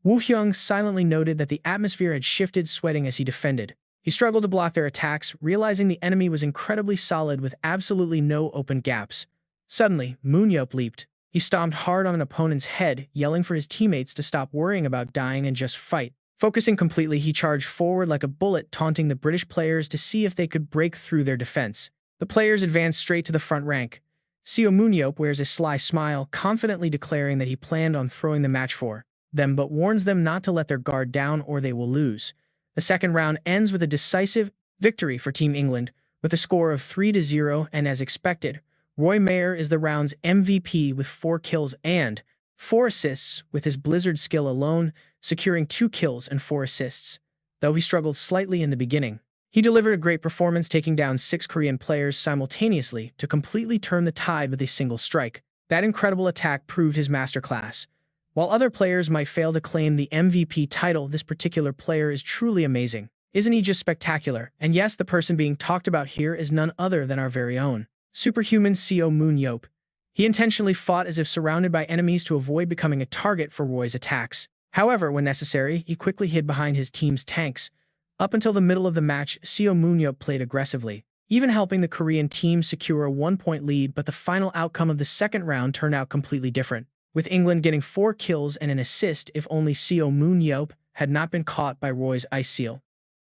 Woo Hyung silently noted that the atmosphere had shifted, sweating as he defended. He struggled to block their attacks, realizing the enemy was incredibly solid with absolutely no open gaps. Suddenly, Moon-yeop leaped. He stomped hard on an opponent's head, yelling for his teammates to stop worrying about dying and just fight. Focusing completely, he charged forward like a bullet, taunting the British players to see if they could break through their defense. The players advanced straight to the front rank. Seo Moon-yeop wears a sly smile, confidently declaring that he planned on throwing the match for them, but warns them not to let their guard down or they will lose. The second round ends with a decisive victory for Team England, with a score of 3-0, and as expected, Roy Mayer is the round's MVP with 4 kills and 4 assists, with his Blizzard skill alone securing 2 kills and 4 assists. Though he struggled slightly in the beginning, he delivered a great performance, taking down 6 Korean players simultaneously to completely turn the tide with a single strike. That incredible attack proved his masterclass. While other players might fail to claim the MVP title, this particular player is truly amazing. Isn't he just spectacular? And yes, the person being talked about here is none other than our very own superhuman Seo Moon-yeop. He intentionally fought as if surrounded by enemies to avoid becoming a target for Roy's attacks. However, when necessary, he quickly hid behind his team's tanks. Up until the middle of the match, Seo Moon-yeop played aggressively, even helping the Korean team secure a 1-point lead, but the final outcome of the second round turned out completely different, with England getting 4 kills and an assist if only Seo Moon-yeop had not been caught by Roy's ice seal.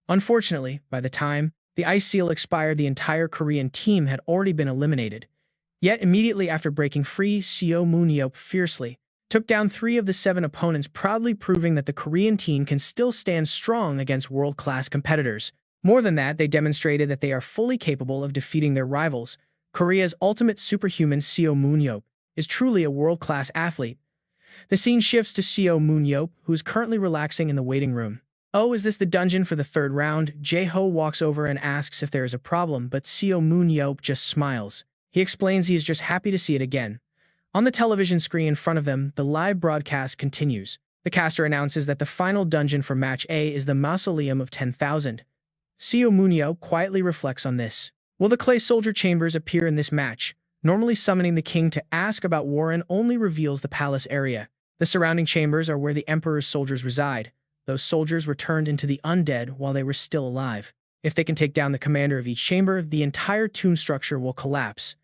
Unfortunately, by the time the ice seal expired, the entire Korean team had already been eliminated. Yet immediately after breaking free, Seo Moon-yeop fiercely took down 3 of the 7 opponents, proudly proving that the Korean team can still stand strong against world-class competitors. More than that, they demonstrated that they are fully capable of defeating their rivals. Korea's ultimate superhuman, Seo Moon-yeop, is truly a world-class athlete. The scene shifts to Seo Moon-yeop, who is currently relaxing in the waiting room. "Oh, is this the dungeon for the third round?" Jae-ho walks over and asks if there is a problem, but Seo Moon-yeop just smiles. He explains he is just happy to see it again. On the television screen in front of them, the live broadcast continues. The caster announces that the final dungeon for Match A is the Mausoleum of 10,000. Seo Moon-yeop quietly reflects on this. Will the clay soldier chambers appear in this match? Normally summoning the king to ask about Warren only reveals the palace area. The surrounding chambers are where the emperor's soldiers reside. Those soldiers were turned into the undead while they were still alive. If they can take down the commander of each chamber, the entire tomb structure will collapse.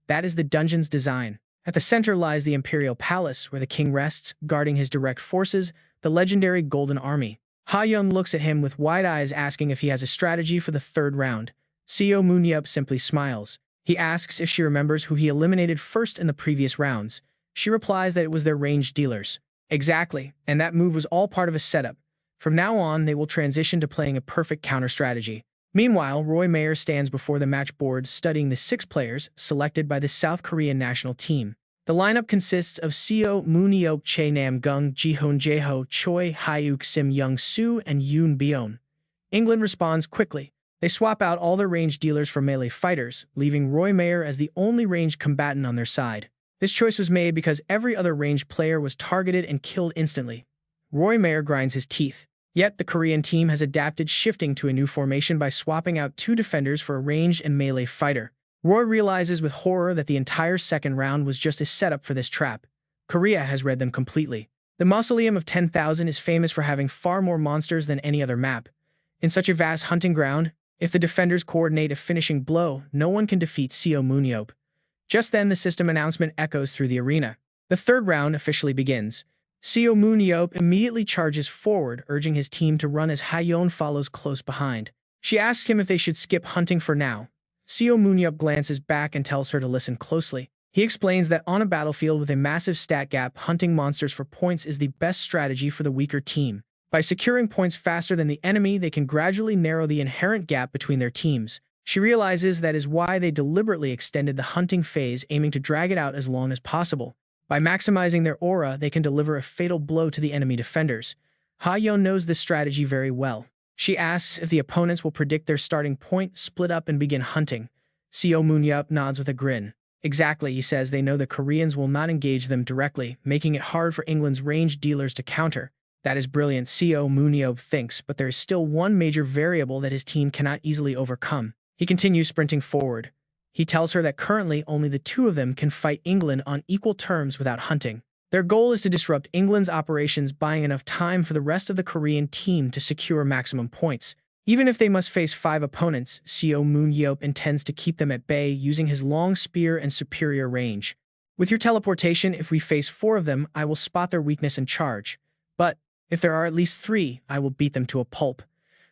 That is the dungeon's design. At the center lies the imperial palace, where the king rests, guarding his direct forces, the legendary Golden Army. Ha-yeon looks at him with wide eyes, asking if he has a strategy for the third round. Seo Moon-yeop simply smiles. He asks if she remembers who he eliminated first in the previous rounds. She replies that it was their ranged dealers. Exactly, and that move was all part of a setup. From now on, they will transition to playing a perfect counter strategy. Meanwhile, Roy Mayer stands before the match board studying the 6 players selected by the South Korean national team. The lineup consists of Seo Moon-yeop, Chae Nam-gung, Ji-hoon Jae-ho, Choi Hyuk, Sim Young-soo, and Yoon Beon. England responds quickly. They swap out all their ranged dealers for melee fighters, leaving Roy Mayer as the only ranged combatant on their side. This choice was made because every other ranged player was targeted and killed instantly. Roy Mayer grinds his teeth. Yet, the Korean team has adapted, shifting to a new formation by swapping out 2 defenders for a ranged and melee fighter. Roy realizes with horror that the entire second round was just a setup for this trap. Korea has read them completely. The Mausoleum of 10,000 is famous for having far more monsters than any other map. In such a vast hunting ground, if the defenders coordinate a finishing blow, no one can defeat Seo Moon-yeop. Just then, the system announcement echoes through the arena. The third round officially begins. Seo Moon-yeop immediately charges forward, urging his team to run as Ha-yeon follows close behind. She asks him if they should skip hunting for now. Seo Moon-yeop glances back and tells her to listen closely. He explains that on a battlefield with a massive stat gap, hunting monsters for points is the best strategy for the weaker team. By securing points faster than the enemy, they can gradually narrow the inherent gap between their teams. She realizes that is why they deliberately extended the hunting phase, aiming to drag it out as long as possible. By maximizing their aura, they can deliver a fatal blow to the enemy defenders. Ha-yeon knows this strategy very well. She asks if the opponents will predict their starting point, split up, and begin hunting. Seo Moon-yeop nods with a grin. Exactly, he says. They know the Koreans will not engage them directly, making it hard for England's ranged dealers to counter. That is brilliant, Seo Moon-yeop thinks, but there is still one major variable that his team cannot easily overcome. He continues sprinting forward. He tells her that currently only the 2 of them can fight England on equal terms without hunting. Their goal is to disrupt England's operations, buying enough time for the rest of the Korean team to secure maximum points. Even if they must face 5 opponents, Seo Moon-yeop intends to keep them at bay using his long spear and superior range. With your teleportation, if we face 4 of them, I will spot their weakness and charge. But if there are at least 3, I will beat them to a pulp.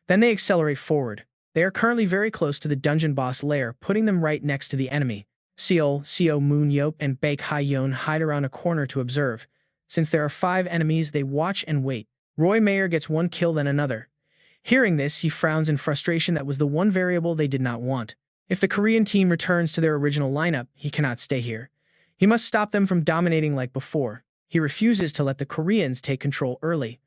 Then they accelerate forward. They are currently very close to the dungeon boss lair, putting them right next to the enemy. Seo Moon-yeop and Baek Ha-yeon hide around a corner to observe. Since there are 5 enemies, they watch and wait. Roy Mayer gets one kill then another. Hearing this, he frowns in frustration. That was the one variable they did not want. If the Korean team returns to their original lineup, he cannot stay here. He must stop them from dominating like before. He refuses to let the Koreans take control early.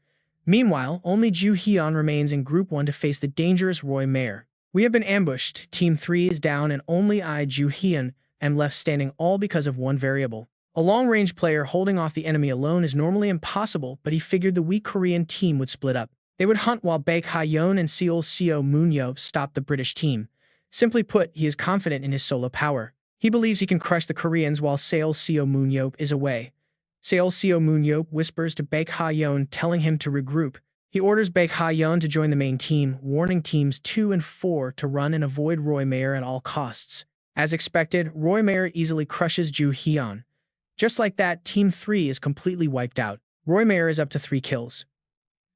Meanwhile, only Ju Hyun remains in Group 1 to face the dangerous Roy Mayer. We have been ambushed. Team 3 is down and only I, Ju Hyun, am left standing, all because of one variable. A long-range player holding off the enemy alone is normally impossible, but he figured the weak Korean team would split up. They would hunt while Baek Ha-yeon and Seo Moon-yeop stopped the British team. Simply put, he is confident in his solo power. He believes he can crush the Koreans while Seo Moon-yeop is away. Seo Moon-yeop whispers to Baek Ha-yeon, telling him to regroup. He orders Baek Ha-yeon to join the main team, warning teams 2 and 4 to run and avoid Roy Mayer at all costs. As expected, Roy Mayer easily crushes Ju Hyun. Just like that, Team 3 is completely wiped out. Roy Mayer is up to 3 kills.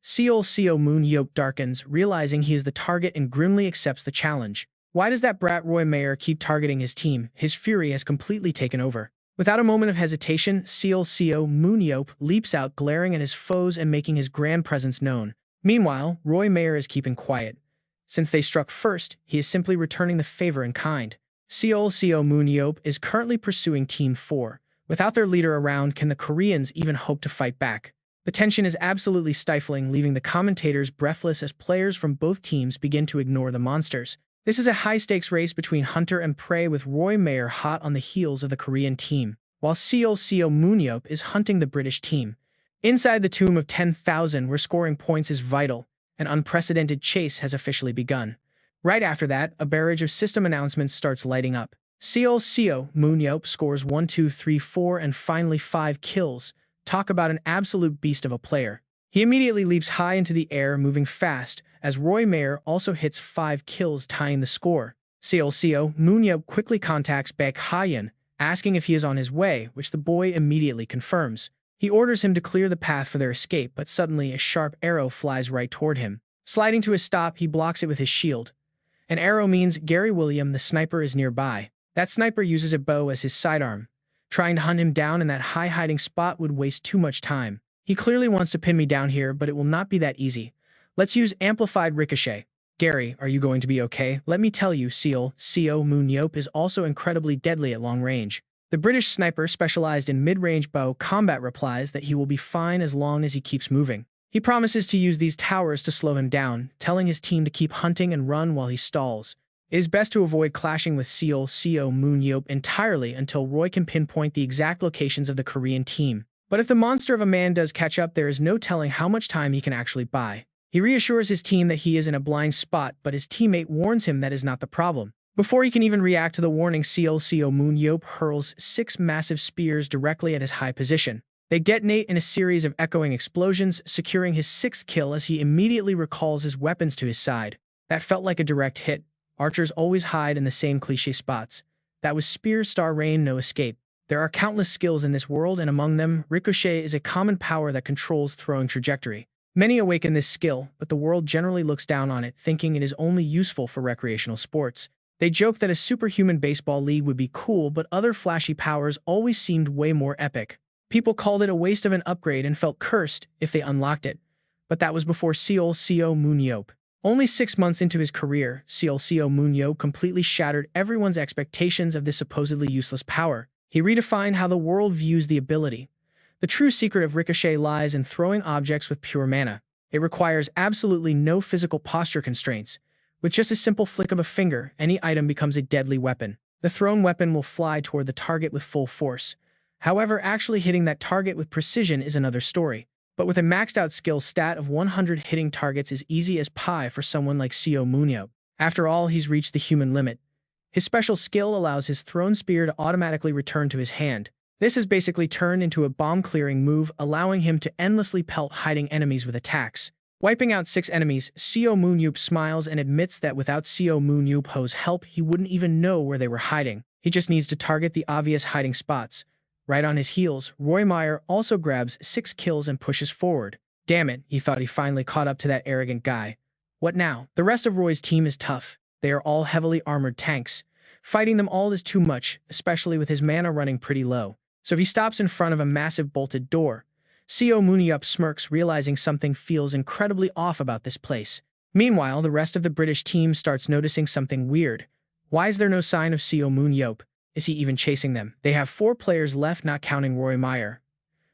Seo Moon-yeop darkens, realizing he is the target, and grimly accepts the challenge. Why does that brat Roy Mayer keep targeting his team? His fury has completely taken over. Without a moment of hesitation, Seo Moon-yeop leaps out, glaring at his foes and making his grand presence known. Meanwhile, Roy Mayer is keeping quiet. Since they struck first, he is simply returning the favor in kind. Seo Moon-yeop is currently pursuing Team 4. Without their leader around, can the Koreans even hope to fight back? The tension is absolutely stifling, leaving the commentators breathless as players from both teams begin to ignore the monsters. This is a high-stakes race between hunter and prey, with Roy Mayer hot on the heels of the Korean team, while Seo Moon-yeop is hunting the British team. Inside the tomb of 10,000, where scoring points is vital, an unprecedented chase has officially begun. Right after that, a barrage of system announcements starts lighting up. Seo Moon-yeop scores 1, 2, 3, 4, and finally 5 kills. Talk about an absolute beast of a player. He immediately leaps high into the air, moving fast, as Roy Mayer also hits 5 kills, tying the score. Seo Moon-yeop quickly contacts Baek Ha-yeon, asking if he is on his way, which the boy immediately confirms. He orders him to clear the path for their escape, but suddenly a sharp arrow flies right toward him. Sliding to a stop, he blocks it with his shield. An arrow means Gary William, the sniper, is nearby. That sniper uses a bow as his sidearm. Trying to hunt him down in that high hiding spot would waste too much time. He clearly wants to pin me down here, but it will not be that easy. Let's use amplified ricochet. Gary, are you going to be okay? Let me tell you, Seo Moon-yeop is also incredibly deadly at long range. The British sniper specialized in mid-range bow combat replies that he will be fine as long as he keeps moving. He promises to use these towers to slow him down, telling his team to keep hunting and run while he stalls. It is best to avoid clashing with Seo Moon-yeop entirely until Roy can pinpoint the exact locations of the Korean team. But if the monster of a man does catch up, there is no telling how much time he can actually buy. He reassures his team that he is in a blind spot, but his teammate warns him that is not the problem. Before he can even react to the warning, Seo Moon-yeop hurls 6 massive spears directly at his high position. They detonate in a series of echoing explosions, securing his 6th kill as he immediately recalls his weapons to his side. That felt like a direct hit. Archers always hide in the same cliché spots. That was spear star rain, no escape. There are countless skills in this world, and among them, ricochet is a common power that controls throwing trajectory. Many awaken this skill, but the world generally looks down on it, thinking it is only useful for recreational sports. They joke that a superhuman baseball league would be cool, but other flashy powers always seemed way more epic. People called it a waste of an upgrade and felt cursed if they unlocked it. But that was before Seo Moon-yeop. Only 6 months into his career, Seo Moon-yeop completely shattered everyone's expectations of this supposedly useless power. He redefined how the world views the ability. The true secret of ricochet lies in throwing objects with pure mana. It requires absolutely no physical posture constraints. With just a simple flick of a finger, any item becomes a deadly weapon. The thrown weapon will fly toward the target with full force. However, actually hitting that target with precision is another story. But with a maxed-out skill stat of 100, hitting targets is easy as pie for someone like Seo Moon-yeop. After all, he's reached the human limit. His special skill allows his thrown spear to automatically return to his hand. This has basically turned into a bomb-clearing move, allowing him to endlessly pelt hiding enemies with attacks. Wiping out 6 enemies, Seo Moon-yeop smiles and admits that without Seo Moon-yeop's help, he wouldn't even know where they were hiding. He just needs to target the obvious hiding spots. Right on his heels, Roy Mayer also grabs 6 kills and pushes forward. Damn it, he thought he finally caught up to that arrogant guy. What now? The rest of Roy's team is tough. They are all heavily armored tanks. Fighting them all is too much, especially with his mana running pretty low. So he stops in front of a massive bolted door. Seo Moon-yeop smirks, realizing something feels incredibly off about this place. Meanwhile, the rest of the British team starts noticing something weird. Why is there no sign of Seo Moon-yeop? Is he even chasing them? They have 4 players left, not counting Roy Mayer.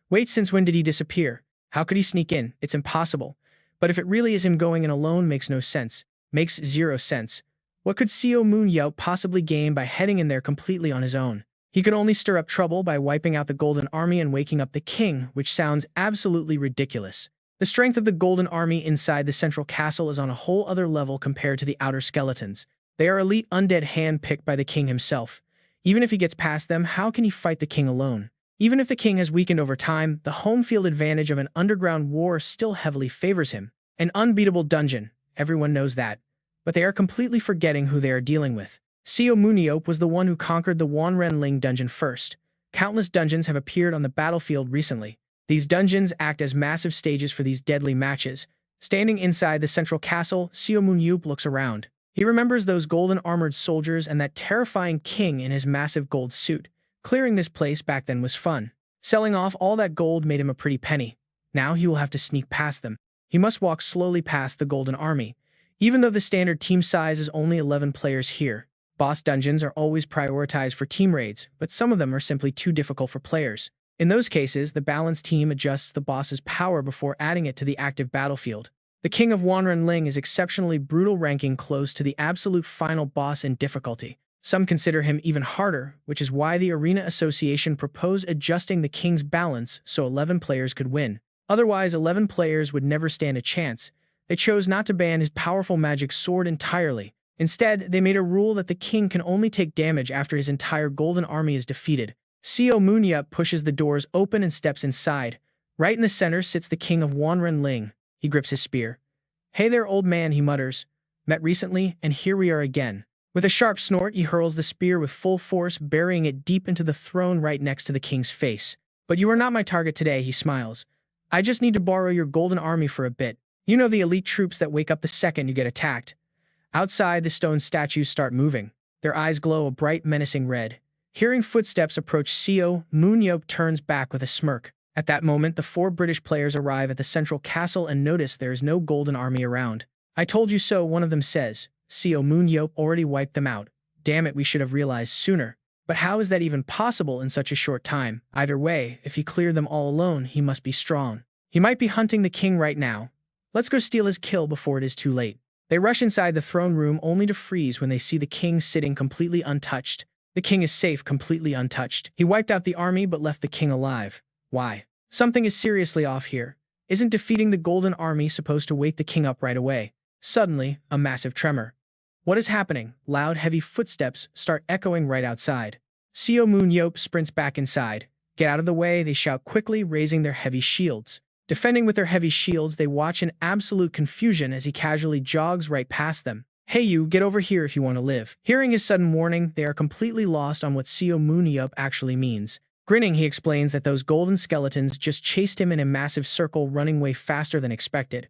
Wait, since when did he disappear? How could he sneak in? It's impossible. But if it really is him going in alone, makes no sense. Makes 0 sense. What could Seo Moon-yeop possibly gain by heading in there completely on his own? He could only stir up trouble by wiping out the Golden Army and waking up the king, which sounds absolutely ridiculous. The strength of the Golden Army inside the central castle is on a whole other level compared to the outer skeletons. They are elite undead hand-picked by the king himself. Even if he gets past them, how can he fight the king alone? Even if the king has weakened over time, the home field advantage of an underground war still heavily favors him. An unbeatable dungeon, everyone knows that. But they are completely forgetting who they are dealing with. Seo Moon-yeop was the one who conquered the Wanren-ling dungeon first. Countless dungeons have appeared on the battlefield recently. These dungeons act as massive stages for these deadly matches. Standing inside the central castle, Seo Moon-yeop looks around. He remembers those golden-armored soldiers and that terrifying king in his massive gold suit. Clearing this place back then was fun. Selling off all that gold made him a pretty penny. Now he will have to sneak past them. He must walk slowly past the Golden Army. Even though the standard team size is only 11 players here, boss dungeons are always prioritized for team raids, but some of them are simply too difficult for players. In those cases, the balanced team adjusts the boss's power before adding it to the active battlefield. The King of Wanren-ling is exceptionally brutal, ranking close to the absolute final boss in difficulty. Some consider him even harder, which is why the Arena Association proposed adjusting the king's balance so 11 players could win. Otherwise, 11 players would never stand a chance. They chose not to ban his powerful magic sword entirely. Instead, they made a rule that the king can only take damage after his entire golden army is defeated. Seo Moon-yeop pushes the doors open and steps inside. Right in the center sits the king of Wanren. He grips his spear. "Hey there, old man," he mutters. "Met recently, and here we are again." With a sharp snort, he hurls the spear with full force, burying it deep into the throne right next to the king's face. "But you are not my target today," he smiles. "I just need to borrow your golden army for a bit. You know, the elite troops that wake up the second you get attacked." Outside, the stone statues start moving. Their eyes glow a bright, menacing red. Hearing footsteps approach, Seo Moon-yeop turns back with a smirk. At that moment, the 4 British players arrive at the central castle and notice there is no golden army around. "I told you so," one of them says. Seo Moon-yeop already wiped them out. "Damn it, we should have realized sooner." But how is that even possible in such a short time? Either way, if he cleared them all alone, he must be strong. He might be hunting the king right now. Let's go steal his kill before it is too late. They rush inside the throne room only to freeze when they see the king sitting completely untouched. The king is safe, completely untouched. He wiped out the army but left the king alive. Why? Something is seriously off here. Isn't defeating the golden army supposed to wake the king up right away? Suddenly, a massive tremor. What is happening? Loud, heavy footsteps start echoing right outside. Seo Moon-yeop sprints back inside. "Get out of the way," they shout quickly, raising their heavy shields. Defending with their heavy shields, they watch in absolute confusion as he casually jogs right past them. "Hey you, get over here if you want to live." Hearing his sudden warning, they are completely lost on what Seo Moon-yeop actually means. Grinning, he explains that those golden skeletons just chased him in a massive circle, running way faster than expected.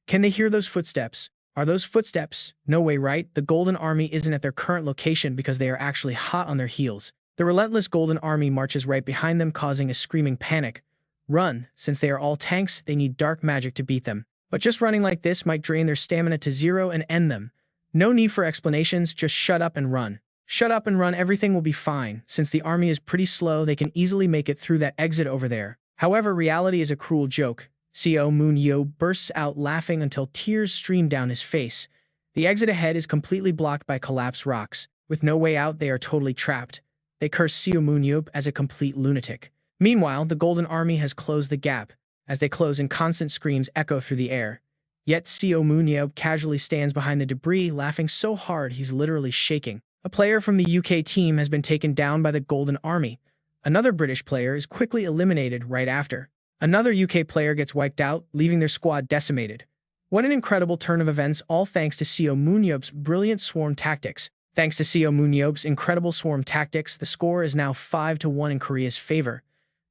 Can they hear those footsteps? Are those footsteps? No way, right? The golden army isn't at their current location because they are actually hot on their heels. The relentless golden army marches right behind them, causing a screaming panic. Run. Since they are all tanks, they need dark magic to beat them. But just running like this might drain their stamina to 0 and end them. No need for explanations, just shut up and run. Shut up and run, everything will be fine. Since the army is pretty slow, they can easily make it through that exit over there. However, reality is a cruel joke. Seo Moon-yeop bursts out laughing until tears stream down his face. The exit ahead is completely blocked by collapsed rocks. With no way out, they are totally trapped. They curse Seo Moon-yeop as a complete lunatic. Meanwhile, the Golden Army has closed the gap. As they close in, constant screams echo through the air. Yet Seo Moon-yeop casually stands behind the debris, laughing so hard he's literally shaking. A player from the UK team has been taken down by the Golden Army. Another British player is quickly eliminated right after. Another UK player gets wiped out, leaving their squad decimated. What an incredible turn of events, all thanks to Seo Moon-yeop's brilliant swarm tactics. Thanks to Seo Moon-yeop's incredible swarm tactics, the score is now 5-1 in Korea's favor.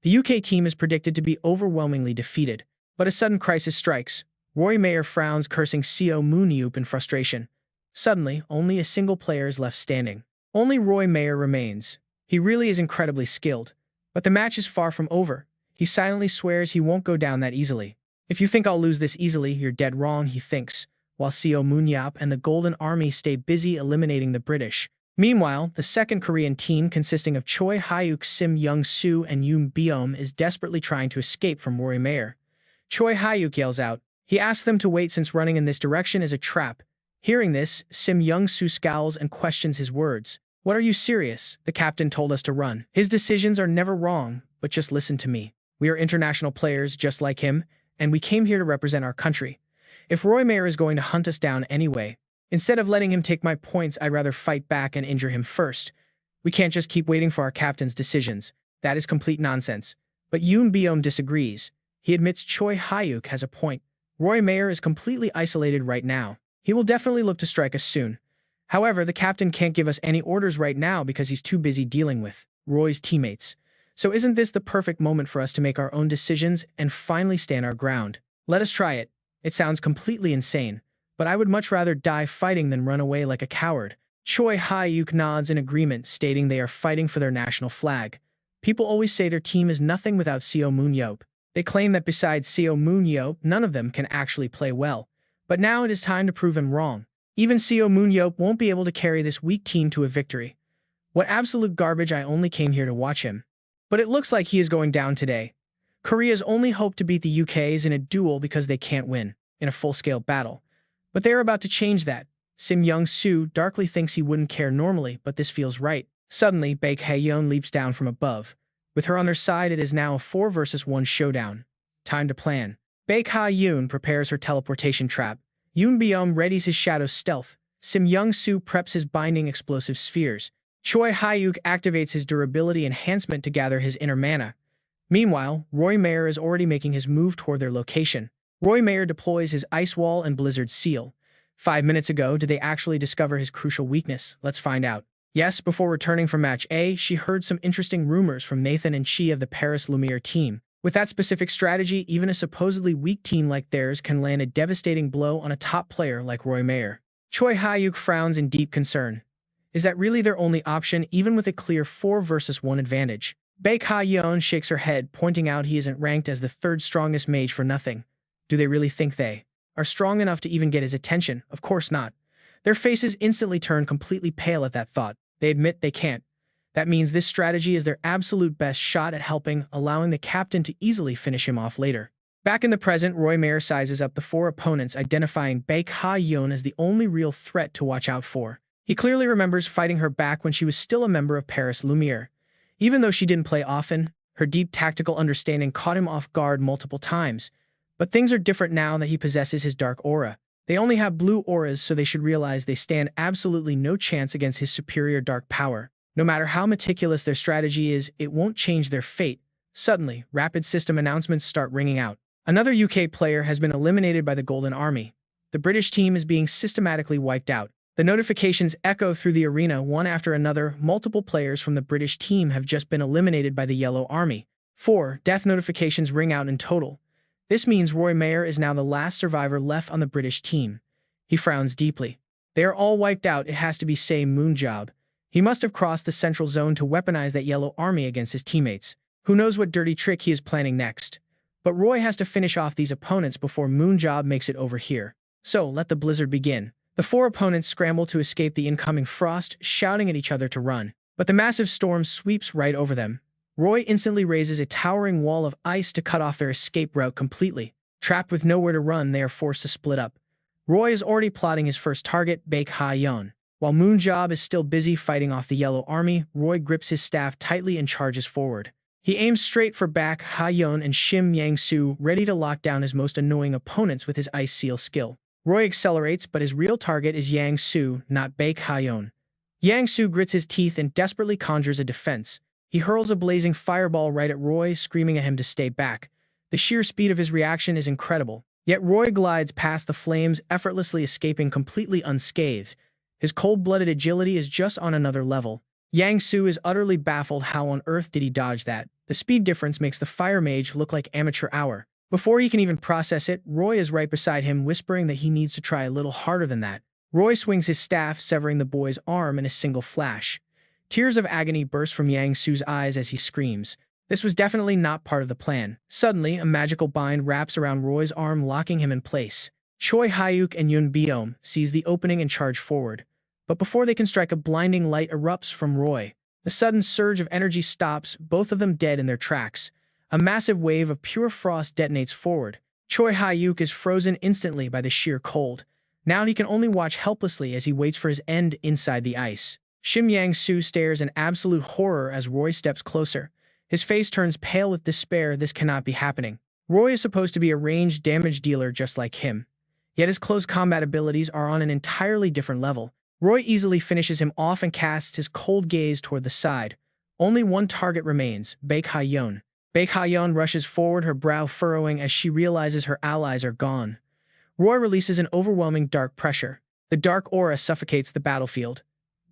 The UK team is predicted to be overwhelmingly defeated. But a sudden crisis strikes. Roy Mayer frowns, cursing Seo Moon-yeop in frustration. Suddenly, only a single player is left standing. Only Roy Mayer remains. He really is incredibly skilled. But the match is far from over. He silently swears he won't go down that easily. "If you think I'll lose this easily, you're dead wrong," he thinks, while Seo Moon-yeop and the Golden Army stay busy eliminating the British. Meanwhile, the second Korean team, consisting of Choi Hyuk, Sim Young-soo, and Yoon Beom, is desperately trying to escape from Roy Mayer. Choi Hyuk yells out. He asks them to wait since running in this direction is a trap. Hearing this, Sim Young-soo scowls and questions his words. "What, are you serious? The captain told us to run. His decisions are never wrong, but just listen to me. We are international players just like him, and we came here to represent our country. If Roy Mayer is going to hunt us down anyway, instead of letting him take my points, I'd rather fight back and injure him first. We can't just keep waiting for our captain's decisions. That is complete nonsense." But Yoon Beom disagrees. He admits Choi Hyuk has a point. Roy Mayer is completely isolated right now. He will definitely look to strike us soon. However, the captain can't give us any orders right now because he's too busy dealing with Roy's teammates. So isn't this the perfect moment for us to make our own decisions and finally stand our ground? Let us try it. It sounds completely insane, but I would much rather die fighting than run away like a coward. Choi Hyuk nods in agreement, stating they are fighting for their national flag. People always say their team is nothing without Seo Moon-yeop. They claim that besides Seo Moon-yeop, none of them can actually play well. But now it is time to prove them wrong. Even Seo Moon-yeop won't be able to carry this weak team to a victory. What absolute garbage, I only came here to watch him. But it looks like he is going down today. Korea's only hope to beat the UK is in a duel because they can't win in a full-scale battle. But they are about to change that. Sim Young-soo darkly thinks he wouldn't care normally, but this feels right. Suddenly, Baek Hae-yeon leaps down from above. With her on their side, it is now a 4 versus 1 showdown. Time to plan. Baek Ha-yoon prepares her teleportation trap. Yoon Byum readies his shadow stealth. Sim Young-soo preps his binding explosive spheres. Choi Hyuk activates his durability enhancement to gather his inner mana. Meanwhile, Roy Mayer is already making his move toward their location. Roy Mayer deploys his Ice Wall and Blizzard Seal. 5 minutes ago, did they actually discover his crucial weakness? Let's find out. Yes, before returning from Match A, she heard some interesting rumors from Nathan and Chi of the Paris Lumiere team. With that specific strategy, even a supposedly weak team like theirs can land a devastating blow on a top player like Roy Mayer. Choi Hyuk frowns in deep concern. Is that really their only option, even with a clear 4 versus 1 advantage? Baek Ha-yeon shakes her head, pointing out he isn't ranked as the third strongest mage for nothing. Do they really think they are strong enough to even get his attention? Of course not. Their faces instantly turn completely pale at that thought. They admit they can't. That means this strategy is their absolute best shot at helping, allowing the captain to easily finish him off later. Back in the present, Roy Mayer sizes up the 4 opponents, identifying Baek Ha-yeon as the only real threat to watch out for. He clearly remembers fighting her back when she was still a member of Paris Lumiere. Even though she didn't play often, her deep tactical understanding caught him off guard multiple times. But things are different now that he possesses his dark aura. They only have blue auras, so they should realize they stand absolutely no chance against his superior dark power. No matter how meticulous their strategy is, it won't change their fate. Suddenly, rapid system announcements start ringing out. Another UK player has been eliminated by the Golden Army. The British team is being systematically wiped out. The notifications echo through the arena one after another. Multiple players from the British team have just been eliminated by the Yellow Army. 4 death notifications ring out in total. This means Roy Mayer is now the last survivor left on the British team. He frowns deeply. They are all wiped out. It has to be Seo Moon-yeop. He must have crossed the central zone to weaponize that Yellow Army against his teammates. Who knows what dirty trick he is planning next? But Roy has to finish off these opponents before Moon-yeop makes it over here. So, let the blizzard begin. The 4 opponents scramble to escape the incoming frost, shouting at each other to run. But the massive storm sweeps right over them. Roy instantly raises a towering wall of ice to cut off their escape route completely. Trapped with nowhere to run, they are forced to split up. Roy is already plotting his first target, Baek Ha-yeon. While Moon-yeop is still busy fighting off the Yellow Army, Roy grips his staff tightly and charges forward. He aims straight for Baek Ha-yeon and Shim Yang-soo, ready to lock down his most annoying opponents with his Ice Seal skill. Roy accelerates, but his real target is Yang-soo, not Baek Ha-yeon. Yang-soo grits his teeth and desperately conjures a defense. He hurls a blazing fireball right at Roy, screaming at him to stay back. The sheer speed of his reaction is incredible. Yet Roy glides past the flames, effortlessly escaping completely unscathed. His cold-blooded agility is just on another level. Yang-soo is utterly baffled. How on earth did he dodge that? The speed difference makes the fire mage look like amateur hour. Before he can even process it, Roy is right beside him, whispering that he needs to try a little harder than that. Roy swings his staff, severing the boy's arm in a single flash. Tears of agony burst from Yang-soo's eyes as he screams. This was definitely not part of the plan. Suddenly, a magical bind wraps around Roy's arm, locking him in place. Choi Hyuk and Yoon Byum seize the opening and charge forward. But before they can strike, a blinding light erupts from Roy. The sudden surge of energy stops, both of them dead in their tracks. A massive wave of pure frost detonates forward. Choi Hyuk is frozen instantly by the sheer cold. Now he can only watch helplessly as he waits for his end inside the ice. Shim Yang-soo stares in absolute horror as Roy steps closer. His face turns pale with despair. This cannot be happening. Roy is supposed to be a ranged damage dealer just like him. Yet his close combat abilities are on an entirely different level. Roy easily finishes him off and casts his cold gaze toward the side. Only one target remains, Baek Ha-yeon. Baek Ha-yeon rushes forward, her brow furrowing as she realizes her allies are gone. Roy releases an overwhelming dark pressure. The dark aura suffocates the battlefield.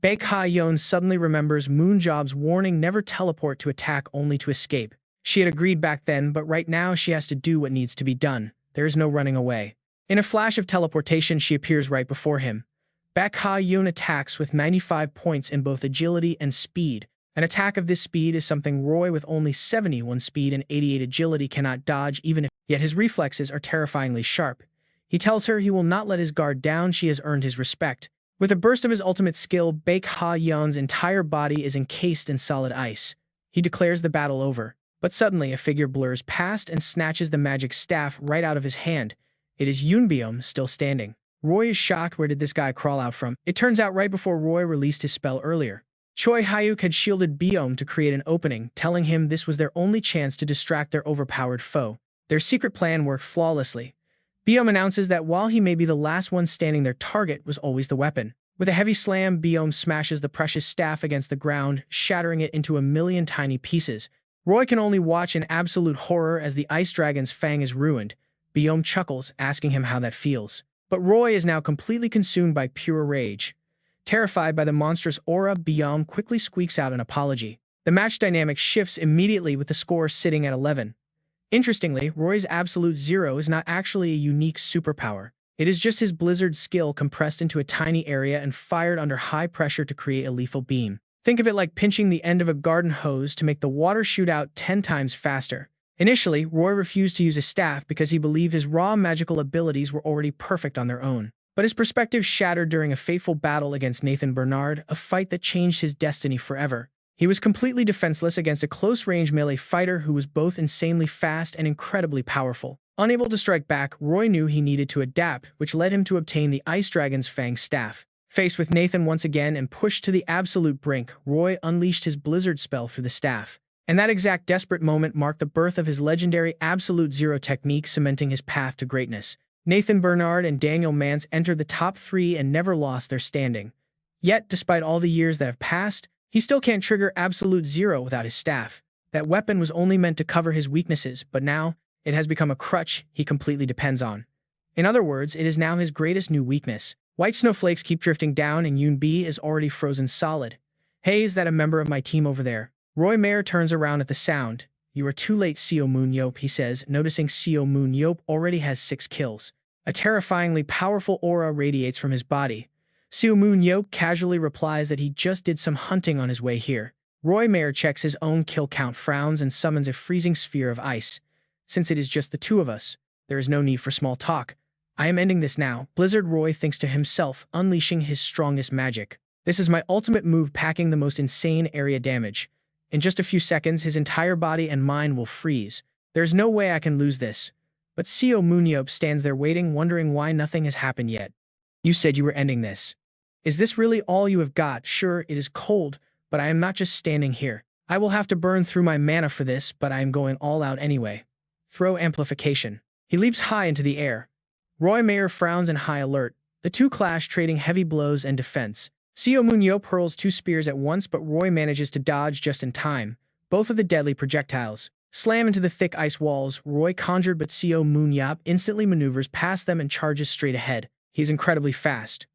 Baek Ha-yeon suddenly remembers Moon-yeop's warning, never teleport to attack, only to escape. She had agreed back then, but right now she has to do what needs to be done. There is no running away. In a flash of teleportation, she appears right before him. Baek Ha-yeon attacks with 95 points in both agility and speed. An attack of this speed is something Roy with only 71 speed and 88 agility cannot dodge, even if, yet his reflexes are terrifyingly sharp. He tells her he will not let his guard down. She has earned his respect. With a burst of his ultimate skill, Baek Ha-yeon's entire body is encased in solid ice. He declares the battle over. But suddenly a figure blurs past and snatches the magic staff right out of his hand. It is Yoon Byum, still standing. Roy is shocked. Where did this guy crawl out from? It turns out right before Roy released his spell earlier, Choi Hyuk had shielded Byum to create an opening, telling him this was their only chance to distract their overpowered foe. Their secret plan worked flawlessly. Biome announces that while he may be the last one standing, their target was always the weapon. With a heavy slam, Biome smashes the precious staff against the ground, shattering it into a million tiny pieces. Roy can only watch in absolute horror as the ice dragon's fang is ruined. Biome chuckles, asking him how that feels. But Roy is now completely consumed by pure rage. Terrified by the monstrous aura, Biome quickly squeaks out an apology. The match dynamic shifts immediately with the score sitting at 11. Interestingly, Roy's Absolute Zero is not actually a unique superpower. It is just his blizzard skill compressed into a tiny area and fired under high pressure to create a lethal beam. Think of it like pinching the end of a garden hose to make the water shoot out 10 times faster. Initially, Roy refused to use his staff because he believed his raw magical abilities were already perfect on their own. But his perspective shattered during a fateful battle against Nathan Bernard, a fight that changed his destiny forever. He was completely defenseless against a close-range melee fighter who was both insanely fast and incredibly powerful. Unable to strike back, Roy knew he needed to adapt, which led him to obtain the Ice Dragon's Fang staff. Faced with Nathan once again and pushed to the absolute brink, Roy unleashed his Blizzard spell through the staff. And that exact desperate moment marked the birth of his legendary Absolute Zero technique, cementing his path to greatness. Nathan Bernard and Daniel Mance entered the top 3 and never lost their standing. Yet, despite all the years that have passed, he still can't trigger Absolute Zero without his staff. That weapon was only meant to cover his weaknesses, but now, it has become a crutch he completely depends on. In other words, it is now his greatest new weakness. White snowflakes keep drifting down and Yoon B is already frozen solid. Hey, is that a member of my team over there? Roy Mayer turns around at the sound. You are too late, Seo Moon-yeop, he says, noticing Seo Moon-yeop already has 6 kills. A terrifyingly powerful aura radiates from his body. Seo Moon-yeop casually replies that he just did some hunting on his way here. Roy Mayer checks his own kill count, frowns, and summons a freezing sphere of ice. Since it is just the two of us, there is no need for small talk. I am ending this now, Blizzard Roy thinks to himself, unleashing his strongest magic. This is my ultimate move, packing the most insane area damage. In just a few seconds, his entire body and mind will freeze. There's no way I can lose this. But Seo Moon-yeop stands there waiting, wondering why nothing has happened yet. You said you were ending this. Is this really all you have got? Sure, it is cold, but I am not just standing here. I will have to burn through my mana for this, but I am going all out anyway. Throw amplification. He leaps high into the air. Roy Mayer frowns in high alert. The two clash, trading heavy blows and defense. Seo Moon-yeop hurls 2 spears at once, but Roy manages to dodge just in time. Both of the deadly projectiles slam into the thick ice walls. Roy conjured, but Seo Moon-yeop instantly maneuvers past them and charges straight ahead. He's incredibly fast.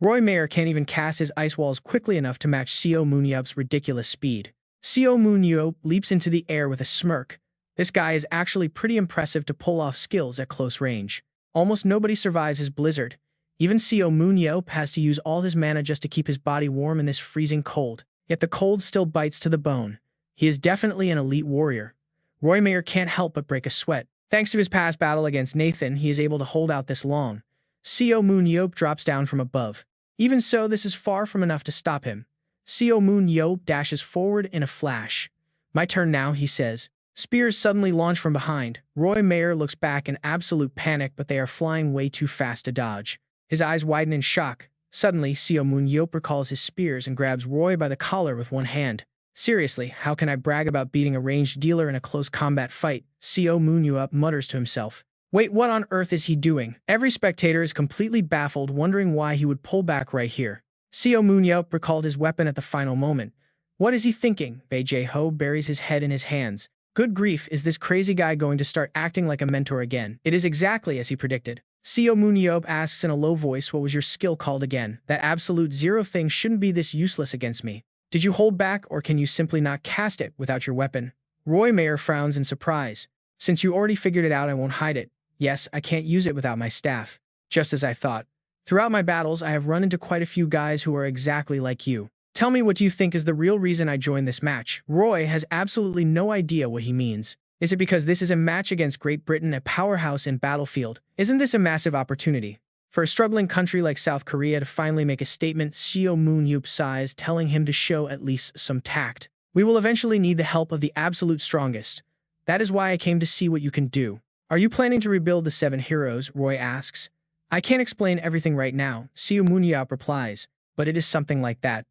Roy Mayer can't even cast his ice walls quickly enough to match Seo Moon-yeop's ridiculous speed. Seo Moon-yeop leaps into the air with a smirk. This guy is actually pretty impressive to pull off skills at close range. Almost nobody survives his blizzard. Even Seo Moon-yeop has to use all his mana just to keep his body warm in this freezing cold. Yet the cold still bites to the bone. He is definitely an elite warrior. Roy Mayer can't help but break a sweat. Thanks to his past battle against Nathan, he is able to hold out this long. Seo Moon-yeop drops down from above. Even so, this is far from enough to stop him. Seo Moon-yeop dashes forward in a flash. My turn now, he says. Spears suddenly launch from behind. Roy Mayer looks back in absolute panic, but they are flying way too fast to dodge. His eyes widen in shock. Suddenly, Seo Moon-yeop recalls his spears and grabs Roy by the collar with one hand. Seriously, how can I brag about beating a ranged dealer in a close combat fight? Seo Moon-yeop mutters to himself. Wait, what on earth is he doing? Every spectator is completely baffled, wondering why he would pull back right here. Seo Moon-yeop recalled his weapon at the final moment. What is he thinking? Bae Jae-ho buries his head in his hands. Good grief, is this crazy guy going to start acting like a mentor again? It is exactly as he predicted. Seo Moon-yeop asks in a low voice, what was your skill called again? That Absolute Zero thing shouldn't be this useless against me. Did you hold back, or can you simply not cast it without your weapon? Roy Mayer frowns in surprise. Since you already figured it out, I won't hide it. Yes, I can't use it without my staff. Just as I thought. Throughout my battles, I have run into quite a few guys who are exactly like you. Tell me, what do you think is the real reason I joined this match? Roy has absolutely no idea what he means. Is it because this is a match against Great Britain, a powerhouse in Battlefield? Isn't this a massive opportunity for a struggling country like South Korea to finally make a statement? Seo Moon-yeop sighs, telling him to show at least some tact. We will eventually need the help of the absolute strongest. That is why I came to see what you can do. Are you planning to rebuild the 7 heroes? Roy asks. I can't explain everything right now, Seo Moon-yeop replies, but it is something like that.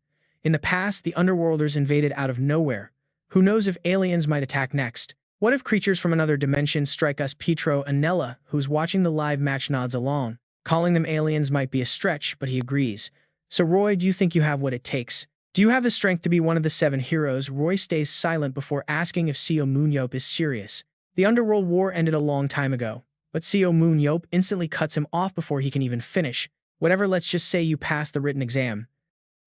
In the past, the Underworlders invaded out of nowhere. Who knows if aliens might attack next? What if creatures from another dimension strike us? Pietro Anella, who's watching the live match, nods along. Calling them aliens might be a stretch, but he agrees. So Roy, do you think you have what it takes? Do you have the strength to be one of the 7 heroes? Roy stays silent before asking if Seo Moon-yeop is serious. The Underworld War ended a long time ago, but Seo Moon-yeop instantly cuts him off before he can even finish. Whatever, let's just say you passed the written exam.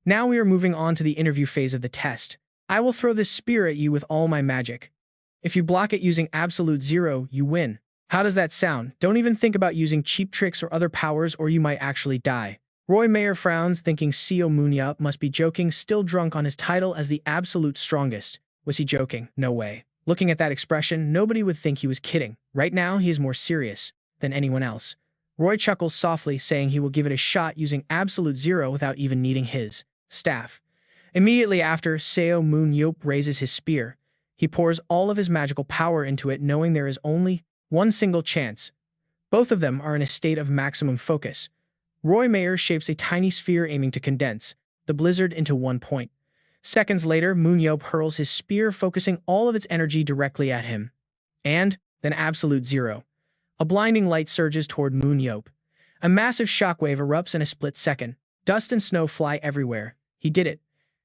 Now we are moving on to the interview phase of the test. I will throw this spear at you with all my magic. If you block it using absolute zero, you win. How does that sound? Don't even think about using cheap tricks or other powers or you might actually die. Roy Mayer frowns, thinking Seo Moon-yeop must be joking, still drunk on his title as the absolute strongest. Was he joking? No way. Looking at that expression, nobody would think he was kidding. Right now, he is more serious than anyone else. Roy chuckles softly, saying he will give it a shot using absolute zero without even needing his staff. Immediately after, Seo Moon-yeop raises his spear. He pours all of his magical power into it, knowing there is only one single chance. Both of them are in a state of maximum focus. Roy Mayer shapes a tiny sphere aiming to condense the blizzard into 1 point. Seconds later, Moon-yeop hurls his spear, focusing all of its energy directly at him. And then absolute zero. A blinding light surges toward Moon-yeop. A massive shockwave erupts in a split second. Dust and snow fly everywhere. He did it.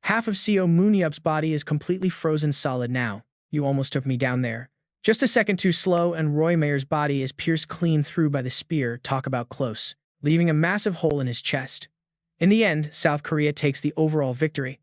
Half of Seo Moon-yeop's body is completely frozen solid now. You almost took me down there. Just a second too slow, and Roy Mayer's body is pierced clean through by the spear, talk about close, leaving a massive hole in his chest. In the end, South Korea takes the overall victory.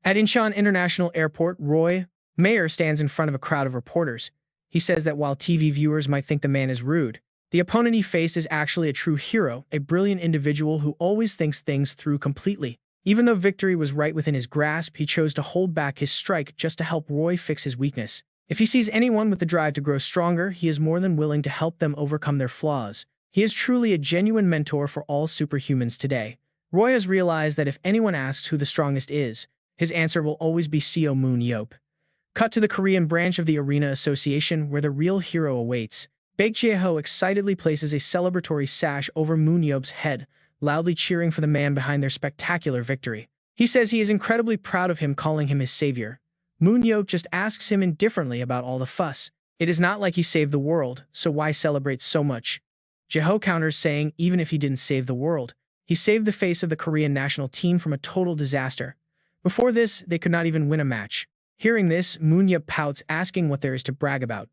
At Incheon International Airport, Roy Mayer stands in front of a crowd of reporters. He says that while TV viewers might think the man is rude, the opponent he faced is actually a true hero, a brilliant individual who always thinks things through completely. Even though victory was right within his grasp, he chose to hold back his strike just to help Roy fix his weakness. If he sees anyone with the drive to grow stronger, he is more than willing to help them overcome their flaws. He is truly a genuine mentor for all superhumans today. Roy has realized that if anyone asks who the strongest is, his answer will always be Seo Moon-yeop. Cut to the Korean branch of the Arena Association, where the real hero awaits. Baek Jae-ho excitedly places a celebratory sash over Moon-yeop's head, loudly cheering for the man behind their spectacular victory. He says he is incredibly proud of him, calling him his savior. Moon-yeop just asks him indifferently about all the fuss. It is not like he saved the world, so why celebrate so much? Jae-ho counters, saying even if he didn't save the world, he saved the face of the Korean national team from a total disaster. Before this, they could not even win a match. Hearing this, Moon-yeop pouts, asking what there is to brag about.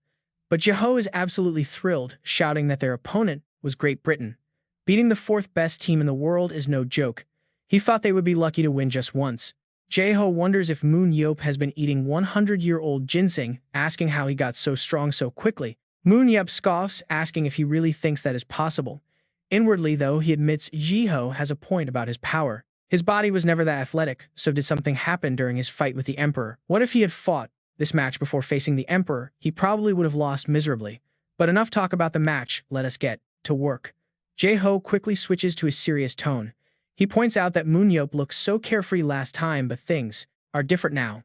But Jae-ho is absolutely thrilled, shouting that their opponent was Great Britain. Beating the 4th best team in the world is no joke. He thought they would be lucky to win just once. Jae-ho wonders if Moon-yeop has been eating 100-year-old ginseng, asking how he got so strong so quickly. Moon-yeop scoffs, asking if he really thinks that is possible. Inwardly, though, he admits Jae-ho has a point about his power. His body was never that athletic, so did something happen during his fight with the Emperor? What if he had fought this match before facing the Emperor? He probably would have lost miserably. But enough talk about the match, let us get to work. Jae-ho quickly switches to his serious tone. He points out that Moon-yeop looked so carefree last time, but things are different now.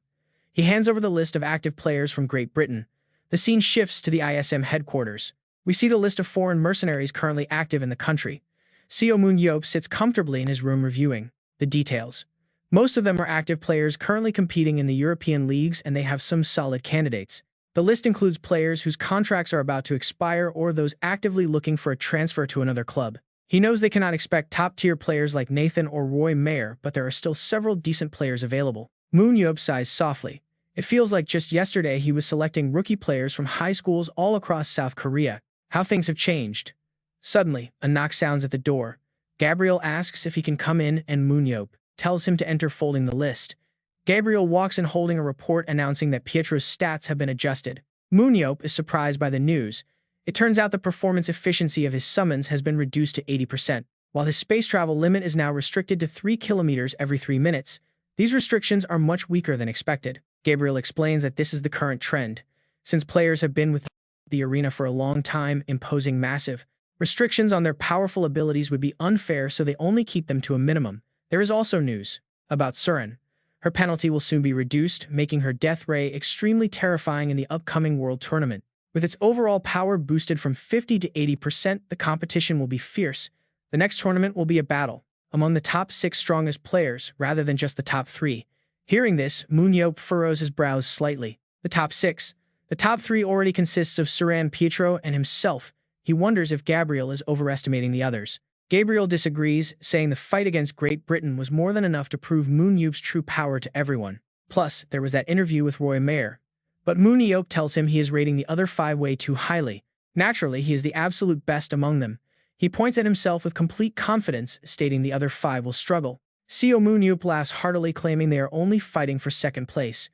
He hands over the list of active players from Great Britain. The scene shifts to the ISM headquarters. We see the list of foreign mercenaries currently active in the country. Seo Moon-yeop sits comfortably in his room reviewing the details. Most of them are active players currently competing in the European leagues, and they have some solid candidates. The list includes players whose contracts are about to expire or those actively looking for a transfer to another club. He knows they cannot expect top-tier players like Nathan or Roy Mayer, but there are still several decent players available. Moon-yeop sighs softly. It feels like just yesterday he was selecting rookie players from high schools all across South Korea. How things have changed. Suddenly, a knock sounds at the door. Gabriel asks if he can come in, and Moon-yeop tells him to enter, folding the list. Gabriel walks in holding a report announcing that Pietro's stats have been adjusted. Moon-yeop is surprised by the news. It turns out the performance efficiency of his summons has been reduced to 80%, while his space travel limit is now restricted to 3 kilometers every 3 minutes. These restrictions are much weaker than expected. Gabriel explains that this is the current trend, since players have been with the arena for a long time, imposing massive restrictions on their powerful abilities would be unfair, so they only keep them to a minimum. There is also news about Surin. Her penalty will soon be reduced, making her death ray extremely terrifying in the upcoming World Tournament. With its overall power boosted from 50 to 80%, the competition will be fierce. The next tournament will be a battle among the top 6 strongest players, rather than just the top 3. Hearing this, Moon-yeop furrows his brows slightly. The top 6. The top three already consists of Suran, Pietro, and himself. He wonders if Gabriel is overestimating the others. Gabriel disagrees, saying the fight against Great Britain was more than enough to prove Moon-yeop's true power to everyone. Plus, there was that interview with Roy Mayer. But Moon-yeop tells him he is rating the other five way too highly. Naturally, he is the absolute best among them. He points at himself with complete confidence, stating the other five will struggle. Seo Moon-yeop laughs heartily, claiming they are only fighting for second place.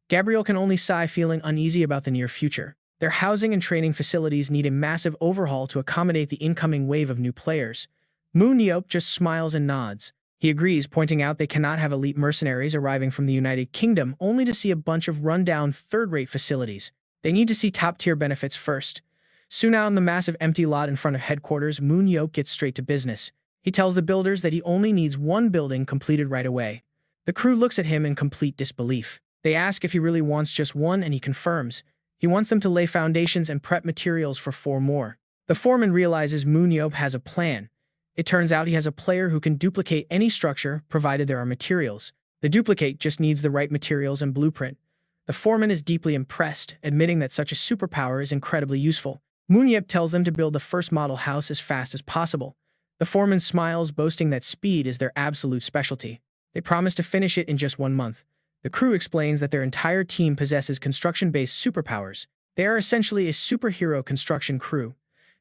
Gabriel can only sigh, feeling uneasy about the near future. Their housing and training facilities need a massive overhaul to accommodate the incoming wave of new players. Moon-yeop just smiles and nods. He agrees, pointing out they cannot have elite mercenaries arriving from the United Kingdom only to see a bunch of run-down, third-rate facilities. They need to see top-tier benefits first. Soon out on the massive empty lot in front of headquarters, Moon-yeop gets straight to business. He tells the builders that he only needs one building completed right away. The crew looks at him in complete disbelief. They ask if he really wants just one, and he confirms. He wants them to lay foundations and prep materials for 4 more. The foreman realizes Moon-yeop has a plan. It turns out he has a player who can duplicate any structure, provided there are materials. The duplicate just needs the right materials and blueprint. The foreman is deeply impressed, admitting that such a superpower is incredibly useful. Moon-yeop tells them to build the first model house as fast as possible. The foreman smiles, boasting that speed is their absolute specialty. They promise to finish it in just 1 month. The crew explains that their entire team possesses construction-based superpowers. They are essentially a superhero construction crew.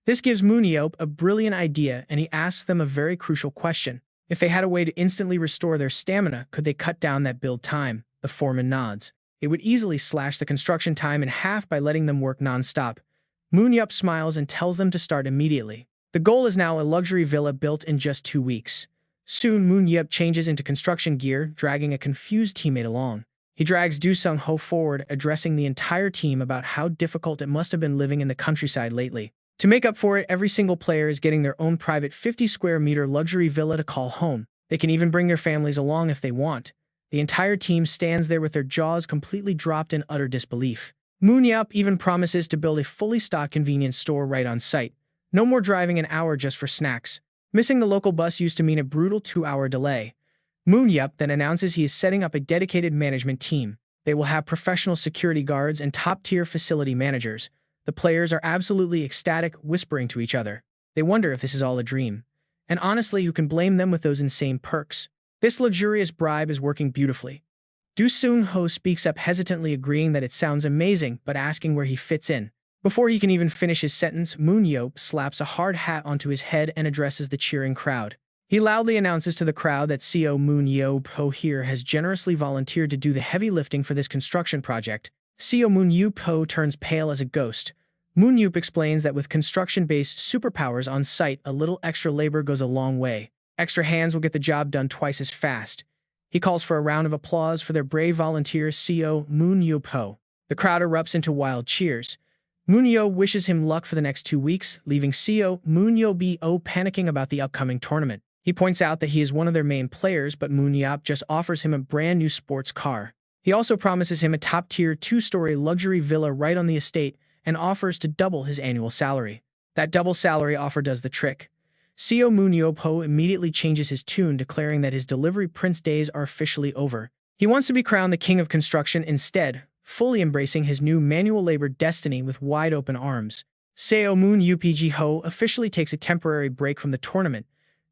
This gives Moon-yeop a brilliant idea, and he asks them a very crucial question. If they had a way to instantly restore their stamina, could they cut down that build time? The foreman nods. It would easily slash the construction time in half by letting them work non-stop. Moon-yeop smiles and tells them to start immediately. The goal is now a luxury villa built in just 2 weeks. Soon, Moon-yeop changes into construction gear, dragging a confused teammate along. He drags Do Sung-ho forward, addressing the entire team about how difficult it must have been living in the countryside lately. To make up for it, every single player is getting their own private 50-square-meter luxury villa to call home. They can even bring their families along if they want. The entire team stands there with their jaws completely dropped in utter disbelief. Moon-yeop even promises to build a fully stocked convenience store right on site. No more driving an hour just for snacks. Missing the local bus used to mean a brutal 2-hour delay. Moon-yeop then announces he is setting up a dedicated management team. They will have professional security guards and top-tier facility managers. The players are absolutely ecstatic, whispering to each other. They wonder if this is all a dream. And honestly, who can blame them with those insane perks? This luxurious bribe is working beautifully. Do Sung-ho speaks up hesitantly, agreeing that it sounds amazing, but asking where he fits in. Before he can even finish his sentence, Moon-yeop slaps a hard hat onto his head and addresses the cheering crowd. He loudly announces to the crowd that Seo Moon-yeop here has generously volunteered to do the heavy lifting for this construction project. Seo Moon-yeop turns pale as a ghost. Moon-yeop explains that with construction-based superpowers on site, a little extra labor goes a long way. Extra hands will get the job done twice as fast. He calls for a round of applause for their brave volunteer, Seo Moon-yeop. The crowd erupts into wild cheers. Moon-yeop wishes him luck for the next 2 weeks, leaving Seo Moon-yeop panicking about the upcoming tournament. He points out that he is one of their main players, but Moon-yeop just offers him a brand new sports car. He also promises him a top-tier 2-story luxury villa right on the estate and offers to double his annual salary. That double salary offer does the trick. Seo Moon-yeop immediately changes his tune, declaring that his delivery prince days are officially over. He wants to be crowned the king of construction instead, fully embracing his new manual labor destiny with wide-open arms. Seo Moon-yeop officially takes a temporary break from the tournament.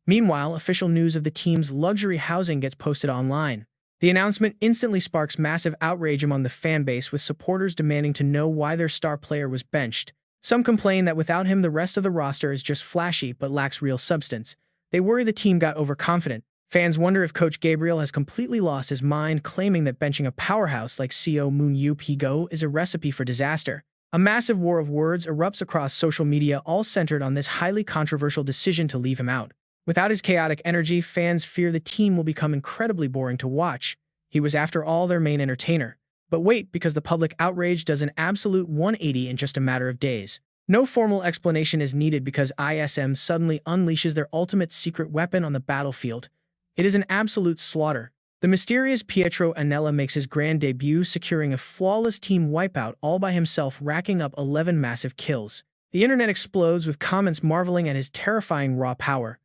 Meanwhile, official news of the team's luxury housing gets posted online. The announcement instantly sparks massive outrage among the fanbase, with supporters demanding to know why their star player was benched. Some complain that without him, the rest of the roster is just flashy but lacks real substance. They worry the team got overconfident. Fans wonder if Coach Gabriel has completely lost his mind, claiming that benching a powerhouse like Seo Moon-yeop is a recipe for disaster. A massive war of words erupts across social media, all centered on this highly controversial decision to leave him out. Without his chaotic energy, fans fear the team will become incredibly boring to watch. He was, after all, their main entertainer. But wait, because the public outrage does an absolute 180 in just a matter of days. No formal explanation is needed because ISM suddenly unleashes their ultimate secret weapon on the battlefield. It is an absolute slaughter. The mysterious Pietro Anella makes his grand debut, securing a flawless team wipeout all by himself, racking up 11 massive kills. The internet explodes with comments marveling at his terrifying raw power.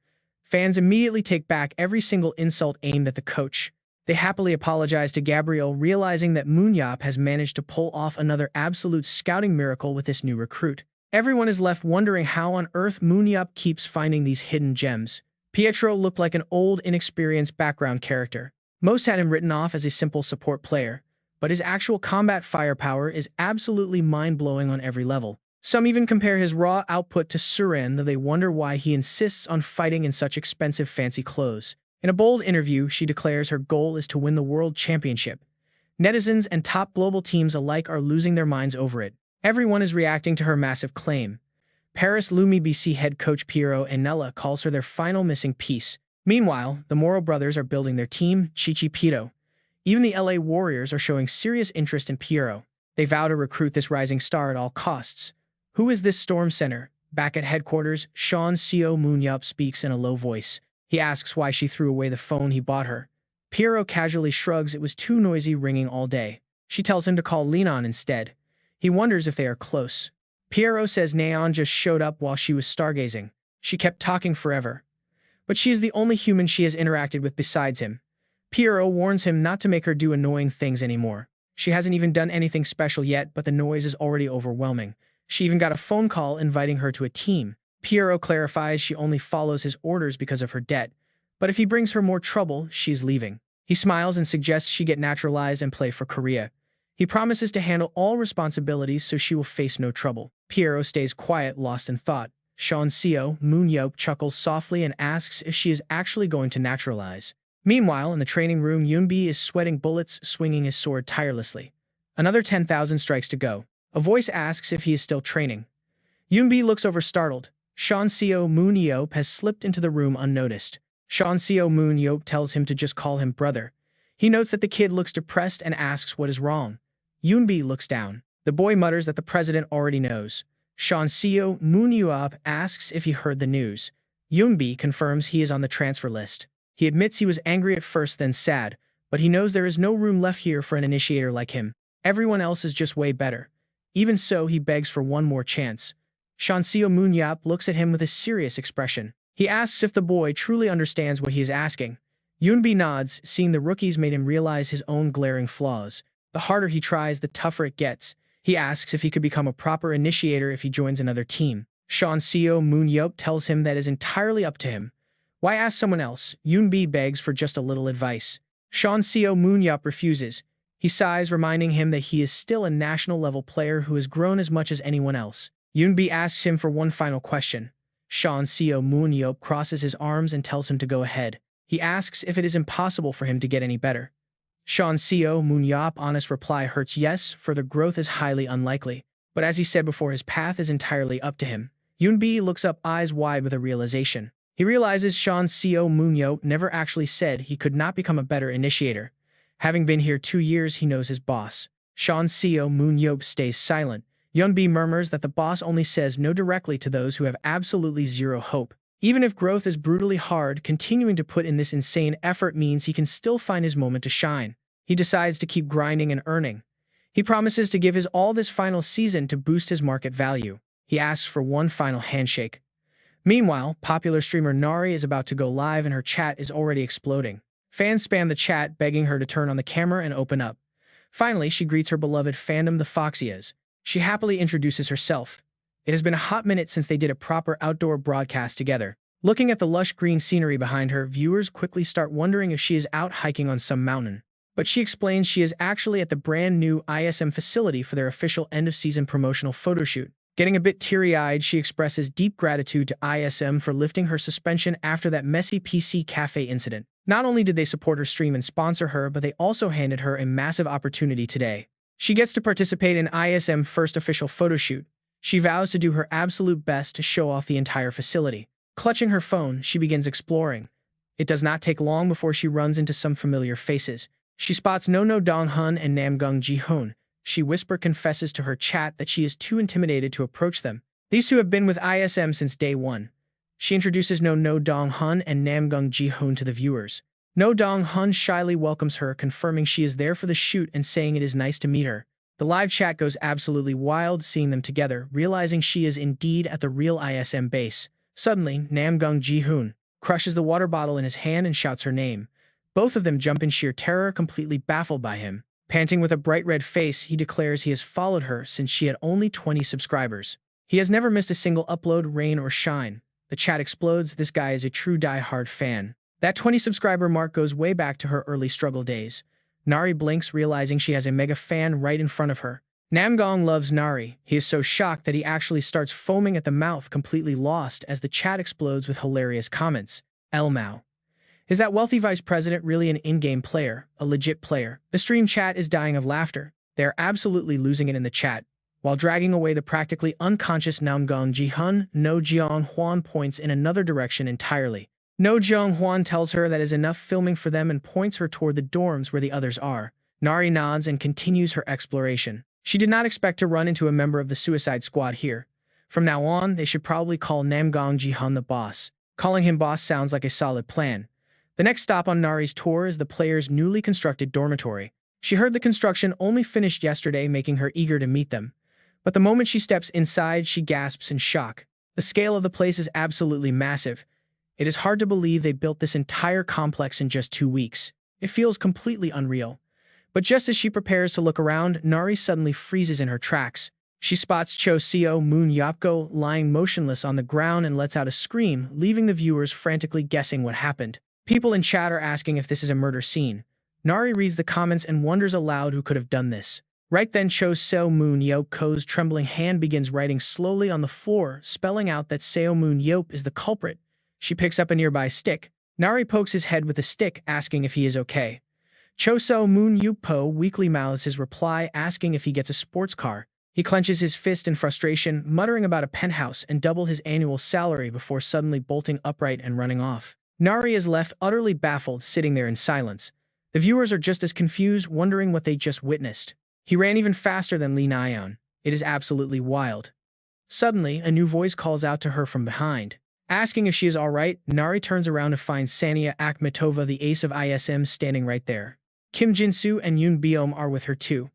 Fans immediately take back every single insult aimed at the coach. They happily apologize to Gabriel, realizing that Moon-yeop has managed to pull off another absolute scouting miracle with this new recruit. Everyone is left wondering how on earth Moon-yeop keeps finding these hidden gems. Pietro looked like an old, inexperienced background character. Most had him written off as a simple support player, but his actual combat firepower is absolutely mind-blowing on every level. Some even compare his raw output to Suren, though they wonder why he insists on fighting in such expensive fancy clothes. In a bold interview, she declares her goal is to win the World Championship. Netizens and top global teams alike are losing their minds over it. Everyone is reacting to her massive claim. Paris Lumi BC head coach Piero Anella calls her their final missing piece. Meanwhile, the Moro brothers are building their team, Chichi Pito. Even the LA Warriors are showing serious interest in Piero. They vow to recruit this rising star at all costs. Who is this storm center? Back at headquarters, Seo Moon-yeop speaks in a low voice. He asks why she threw away the phone he bought her. Piero casually shrugs, it was too noisy ringing all day. She tells him to call Leon instead. He wonders if they are close. Piero says Neon just showed up while she was stargazing. She kept talking forever. But she is the only human she has interacted with besides him. Piero warns him not to make her do annoying things anymore. She hasn't even done anything special yet, but the noise is already overwhelming. She even got a phone call inviting her to a team. Piero clarifies she only follows his orders because of her debt, but if he brings her more trouble, she's leaving. He smiles and suggests she get naturalized and play for Korea. He promises to handle all responsibilities so she will face no trouble. Piero stays quiet, lost in thought. Seo Moon-yeop chuckles softly and asks if she is actually going to naturalize. Meanwhile, in the training room, Yoonbi is sweating bullets, swinging his sword tirelessly. Another 10,000 strikes to go. A voice asks if he is still training. Yoonbi looks over startled. Seo Moon-yeop has slipped into the room unnoticed. Seo Moon-yeop tells him to just call him brother. He notes that the kid looks depressed and asks what is wrong. Yoonbi looks down. The boy mutters that the president already knows. Seo Moon-yeop asks if he heard the news. Yoonbi confirms he is on the transfer list. He admits he was angry at first, then sad, but he knows there is no room left here for an initiator like him. Everyone else is just way better. Even so, he begs for one more chance. Seo Moon-yeop looks at him with a serious expression. He asks if the boy truly understands what he is asking. Yoonbi nods, seeing the rookies made him realize his own glaring flaws. The harder he tries, the tougher it gets. He asks if he could become a proper initiator if he joins another team. Seo Moon-yeop tells him that is entirely up to him. Why ask someone else? Yoonbi begs for just a little advice. Seo Moon-yeop refuses. He sighs, reminding him that he is still a national-level player who has grown as much as anyone else. Yoonbi asks him for one final question. Seo Moon-yeop crosses his arms and tells him to go ahead. He asks if it is impossible for him to get any better. Seo Moon-yeop's honest reply hurts yes, further growth is highly unlikely. But as he said before, his path is entirely up to him. Yoonbi looks up eyes wide with a realization. He realizes Seo Moon-yeop never actually said he could not become a better initiator. Having been here 2 years, he knows his boss. Seo Moon-yeop stays silent. Yoonbi murmurs that the boss only says no directly to those who have absolutely zero hope. Even if growth is brutally hard, continuing to put in this insane effort means he can still find his moment to shine. He decides to keep grinding and earning. He promises to give his all this final season to boost his market value. He asks for one final handshake. Meanwhile, popular streamer Nari is about to go live and her chat is already exploding. Fans spam the chat, begging her to turn on the camera and open up. Finally, she greets her beloved fandom, the Foxias. She happily introduces herself. It has been a hot minute since they did a proper outdoor broadcast together. Looking at the lush green scenery behind her, viewers quickly start wondering if she is out hiking on some mountain. But she explains she is actually at the brand new ISM facility for their official end-of-season promotional photoshoot. Getting a bit teary-eyed, she expresses deep gratitude to ISM for lifting her suspension after that messy PC cafe incident. Not only did they support her stream and sponsor her, but they also handed her a massive opportunity today. She gets to participate in ISM's first official photoshoot. She vows to do her absolute best to show off the entire facility. Clutching her phone, she begins exploring. It does not take long before she runs into some familiar faces. She spots No Dong-hun and Namgung Ji-hoon. She confesses to her chat that she is too intimidated to approach them. These two have been with ISM since day one. She introduces No Dong-hun and Namgung Ji-hoon to the viewers. No Dong-hun shyly welcomes her, confirming she is there for the shoot and saying it is nice to meet her. The live chat goes absolutely wild seeing them together, realizing she is indeed at the real ISM base. Suddenly, Namgung Ji-hoon crushes the water bottle in his hand and shouts her name. Both of them jump in sheer terror, completely baffled by him. Panting with a bright red face, he declares he has followed her since she had only 20 subscribers. He has never missed a single upload, rain or shine. The chat explodes. This guy is a true die-hard fan. That 20 subscriber mark goes way back to her early struggle days. Nari blinks, realizing she has a mega fan right in front of her. Namgong loves Nari. He is so shocked that he actually starts foaming at the mouth, completely lost as the chat explodes with hilarious comments. Elmao. Is that wealthy vice president really an in-game player, a legit player? The stream chat is dying of laughter. They are absolutely losing it in the chat. While dragging away the practically unconscious Namgong Ji-hun, No Jeong-hwan points in another direction entirely. No Jeong-hwan tells her that is enough filming for them and points her toward the dorms where the others are. Nari nods and continues her exploration. She did not expect to run into a member of the Suicide Squad here. From now on, they should probably call Namgong Ji-hun the boss. Calling him boss sounds like a solid plan. The next stop on Nari's tour is the player's newly constructed dormitory. She heard the construction only finished yesterday, making her eager to meet them. But the moment she steps inside, she gasps in shock. The scale of the place is absolutely massive. It is hard to believe they built this entire complex in just 2 weeks. It feels completely unreal. But just as she prepares to look around, Nari suddenly freezes in her tracks. She spots Seo Moon-yeop lying motionless on the ground and lets out a scream, leaving the viewers frantically guessing what happened. People in chat are asking if this is a murder scene. Nari reads the comments and wonders aloud who could have done this. Right then, Seo Moon-yeop's trembling hand begins writing slowly on the floor, spelling out that Seo Moon-yeop is the culprit. She picks up a nearby stick. Nari pokes his head with the stick, asking if he is okay. Seo Moon-yeop weakly mouths his reply, asking if he gets a sports car. He clenches his fist in frustration, muttering about a penthouse and double his annual salary before suddenly bolting upright and running off. Nari is left utterly baffled, sitting there in silence. The viewers are just as confused, wondering what they just witnessed. He ran even faster than Lee Nayeon. It is absolutely wild. Suddenly, a new voice calls out to her from behind. Asking if she is alright, Nari turns around to find Sania Akhmatova, the ace of ISM, standing right there. Kim Jin-soo and Yoon Byum are with her too.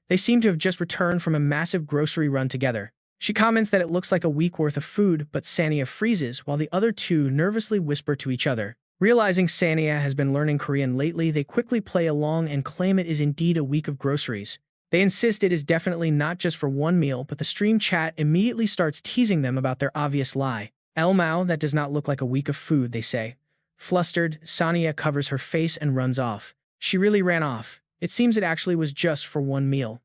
They seem to have just returned from a massive grocery run together. She comments that it looks like a week worth of food, but Sania freezes while the other two nervously whisper to each other. Realizing Sania has been learning Korean lately, they quickly play along and claim it is indeed a week of groceries. They insist it is definitely not just for one meal, but the stream chat immediately starts teasing them about their obvious lie. Elmao, that does not look like a week of food, they say. Flustered, Sania covers her face and runs off. She really ran off. It seems it actually was just for one meal.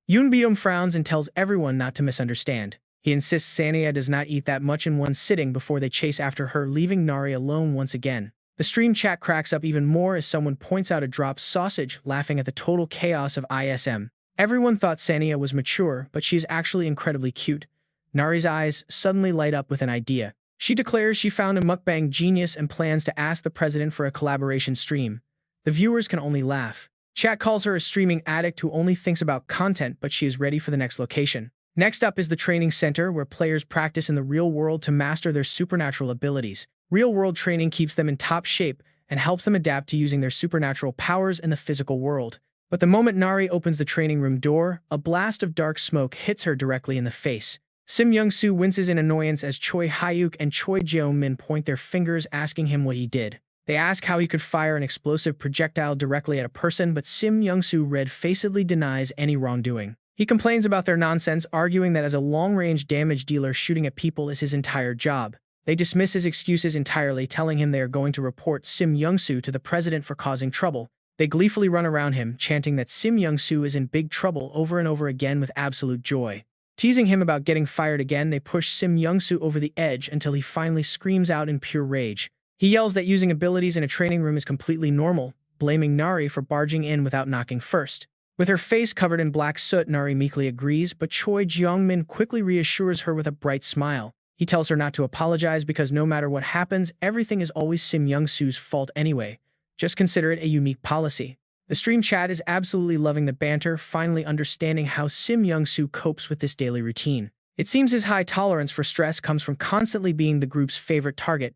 Yoon Byum frowns and tells everyone not to misunderstand. He insists Sania does not eat that much in one sitting before they chase after her, leaving Nari alone once again. The stream chat cracks up even more as someone points out a dropped sausage, laughing at the total chaos of ISM. Everyone thought Sania was mature, but she is actually incredibly cute. Nari's eyes suddenly light up with an idea. She declares she found a mukbang genius and plans to ask the president for a collaboration stream. The viewers can only laugh. Chat calls her a streaming addict who only thinks about content, but she is ready for the next location. Next up is the training center, where players practice in the real world to master their supernatural abilities. Real-world training keeps them in top shape and helps them adapt to using their supernatural powers in the physical world. But the moment Nari opens the training room door, a blast of dark smoke hits her directly in the face. Sim Young-soo winces in annoyance as Choi Hyuk and Choi Jeong-min point their fingers, asking him what he did. They ask how he could fire an explosive projectile directly at a person, but Sim Young-soo red-facedly denies any wrongdoing. He complains about their nonsense, arguing that as a long-range damage dealer, shooting at people is his entire job. They dismiss his excuses entirely, telling him they are going to report Sim Young-soo to the president for causing trouble. They gleefully run around him, chanting that Sim Young-soo is in big trouble over and over again with absolute joy. Teasing him about getting fired again, they push Sim Young-soo over the edge until he finally screams out in pure rage. He yells that using abilities in a training room is completely normal, blaming Nari for barging in without knocking first. With her face covered in black soot, Nari meekly agrees, but Choi Jeong-min quickly reassures her with a bright smile. He tells her not to apologize because no matter what happens, everything is always Sim Young-soo's fault anyway. Just consider it a unique policy. The stream chat is absolutely loving the banter, finally understanding how Sim Young-soo copes with this daily routine. It seems his high tolerance for stress comes from constantly being the group's favorite target.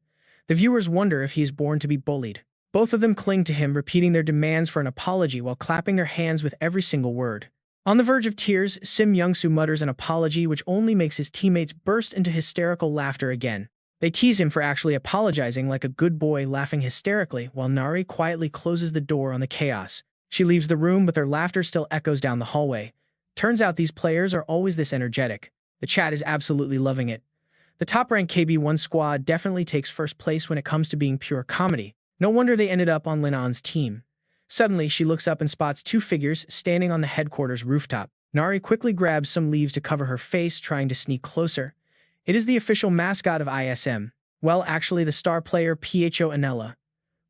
The viewers wonder if he is born to be bullied. Both of them cling to him, repeating their demands for an apology while clapping their hands with every single word. On the verge of tears, Sim Young-soo mutters an apology which only makes his teammates burst into hysterical laughter again. They tease him for actually apologizing like a good boy, laughing hysterically, while Nari quietly closes the door on the chaos. She leaves the room, but their laughter still echoes down the hallway. Turns out these players are always this energetic. The chat is absolutely loving it. The top-ranked KB1 squad definitely takes first place when it comes to being pure comedy. No wonder they ended up on Linan's team. Suddenly, she looks up and spots two figures standing on the headquarters rooftop. Nari quickly grabs some leaves to cover her face, trying to sneak closer. It is the official mascot of ISM. Well, actually, the star player Pho Anella.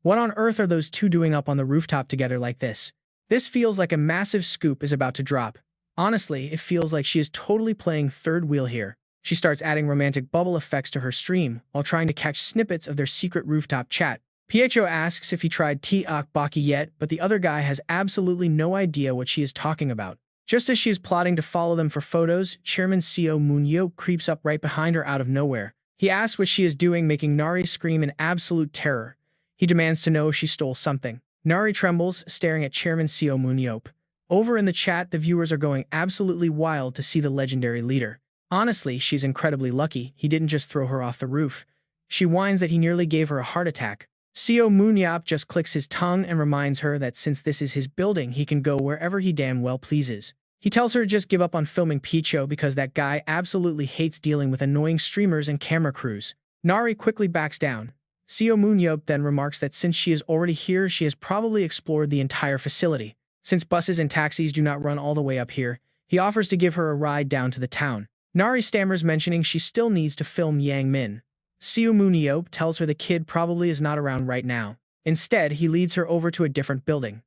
What on earth are those two doing up on the rooftop together like this? This feels like a massive scoop is about to drop. Honestly, it feels like she is totally playing third wheel here. She starts adding romantic bubble effects to her stream while trying to catch snippets of their secret rooftop chat. Pho asks if he tried Tiak Baki yet, but the other guy has absolutely no idea what she is talking about. Just as she is plotting to follow them for photos, Chairman Seo Moon-yeop creeps up right behind her out of nowhere. He asks what she is doing, making Nari scream in absolute terror. He demands to know if she stole something. Nari trembles, staring at Chairman Seo Moon-yeop. Over in the chat, the viewers are going absolutely wild to see the legendary leader. Honestly, she's incredibly lucky he didn't just throw her off the roof. She whines that he nearly gave her a heart attack. Seo Moon-yeop just clicks his tongue and reminds her that since this is his building, he can go wherever he damn well pleases. He tells her to just give up on filming Pho because that guy absolutely hates dealing with annoying streamers and camera crews. Nari quickly backs down. Seo Moon-yeop then remarks that since she is already here, she has probably explored the entire facility. Since buses and taxis do not run all the way up here, he offers to give her a ride down to the town. Nari stammers, mentioning she still needs to film Yang Min. Seo Moon-yeop tells her the kid probably is not around right now. Instead, he leads her over to a different building.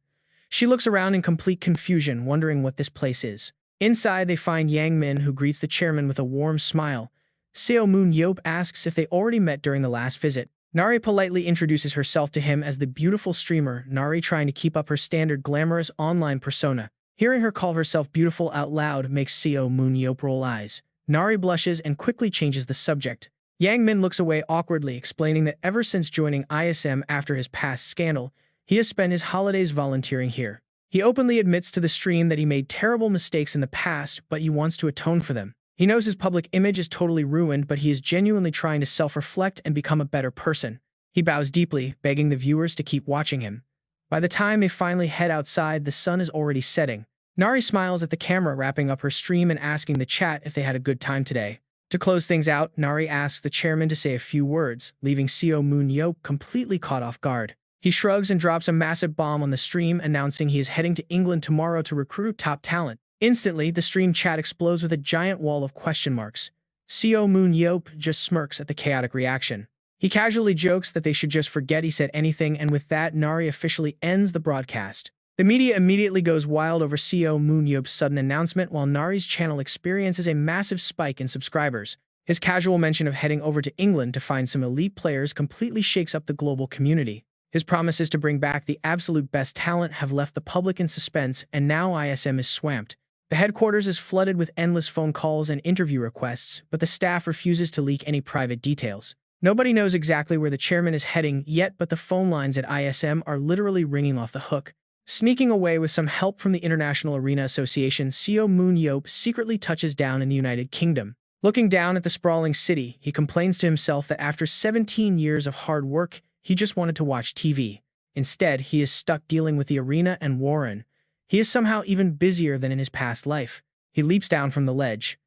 She looks around in complete confusion, wondering what this place is. Inside, they find Yang Min, who greets the chairman with a warm smile. Seo Moon-yeop asks if they already met during the last visit. Nari politely introduces herself to him as the beautiful streamer, Nari trying to keep up her standard glamorous online persona. Hearing her call herself beautiful out loud makes Seo Moon-yeop roll eyes. Nari blushes and quickly changes the subject. Yang Min looks away awkwardly, explaining that ever since joining ISM after his past scandal, he has spent his holidays volunteering here. He openly admits to the stream that he made terrible mistakes in the past, but he wants to atone for them. He knows his public image is totally ruined, but he is genuinely trying to self-reflect and become a better person. He bows deeply, begging the viewers to keep watching him. By the time they finally head outside, the sun is already setting. Nari smiles at the camera, wrapping up her stream and asking the chat if they had a good time today. To close things out, Nari asks the chairman to say a few words, leaving Seo Moon-yeop completely caught off guard. He shrugs and drops a massive bomb on the stream, announcing he is heading to England tomorrow to recruit top talent. Instantly, the stream chat explodes with a giant wall of question marks. Seo Moon-yeop just smirks at the chaotic reaction. He casually jokes that they should just forget he said anything, and with that, Nari officially ends the broadcast. The media immediately goes wild over Seo Moon-yeop's sudden announcement, while Nari's channel experiences a massive spike in subscribers. His casual mention of heading over to England to find some elite players completely shakes up the global community. His promises to bring back the absolute best talent have left the public in suspense, and now ISM is swamped. The headquarters is flooded with endless phone calls and interview requests, but the staff refuses to leak any private details. Nobody knows exactly where the chairman is heading yet, but the phone lines at ISM are literally ringing off the hook. Sneaking away with some help from the International Arena Association, Seo Moon-yeop secretly touches down in the United Kingdom. Looking down at the sprawling city, he complains to himself that after 17 years of hard work, he just wanted to watch TV. Instead, he is stuck dealing with the arena and Warren. He is somehow even busier than in his past life. He leaps down from the ledge.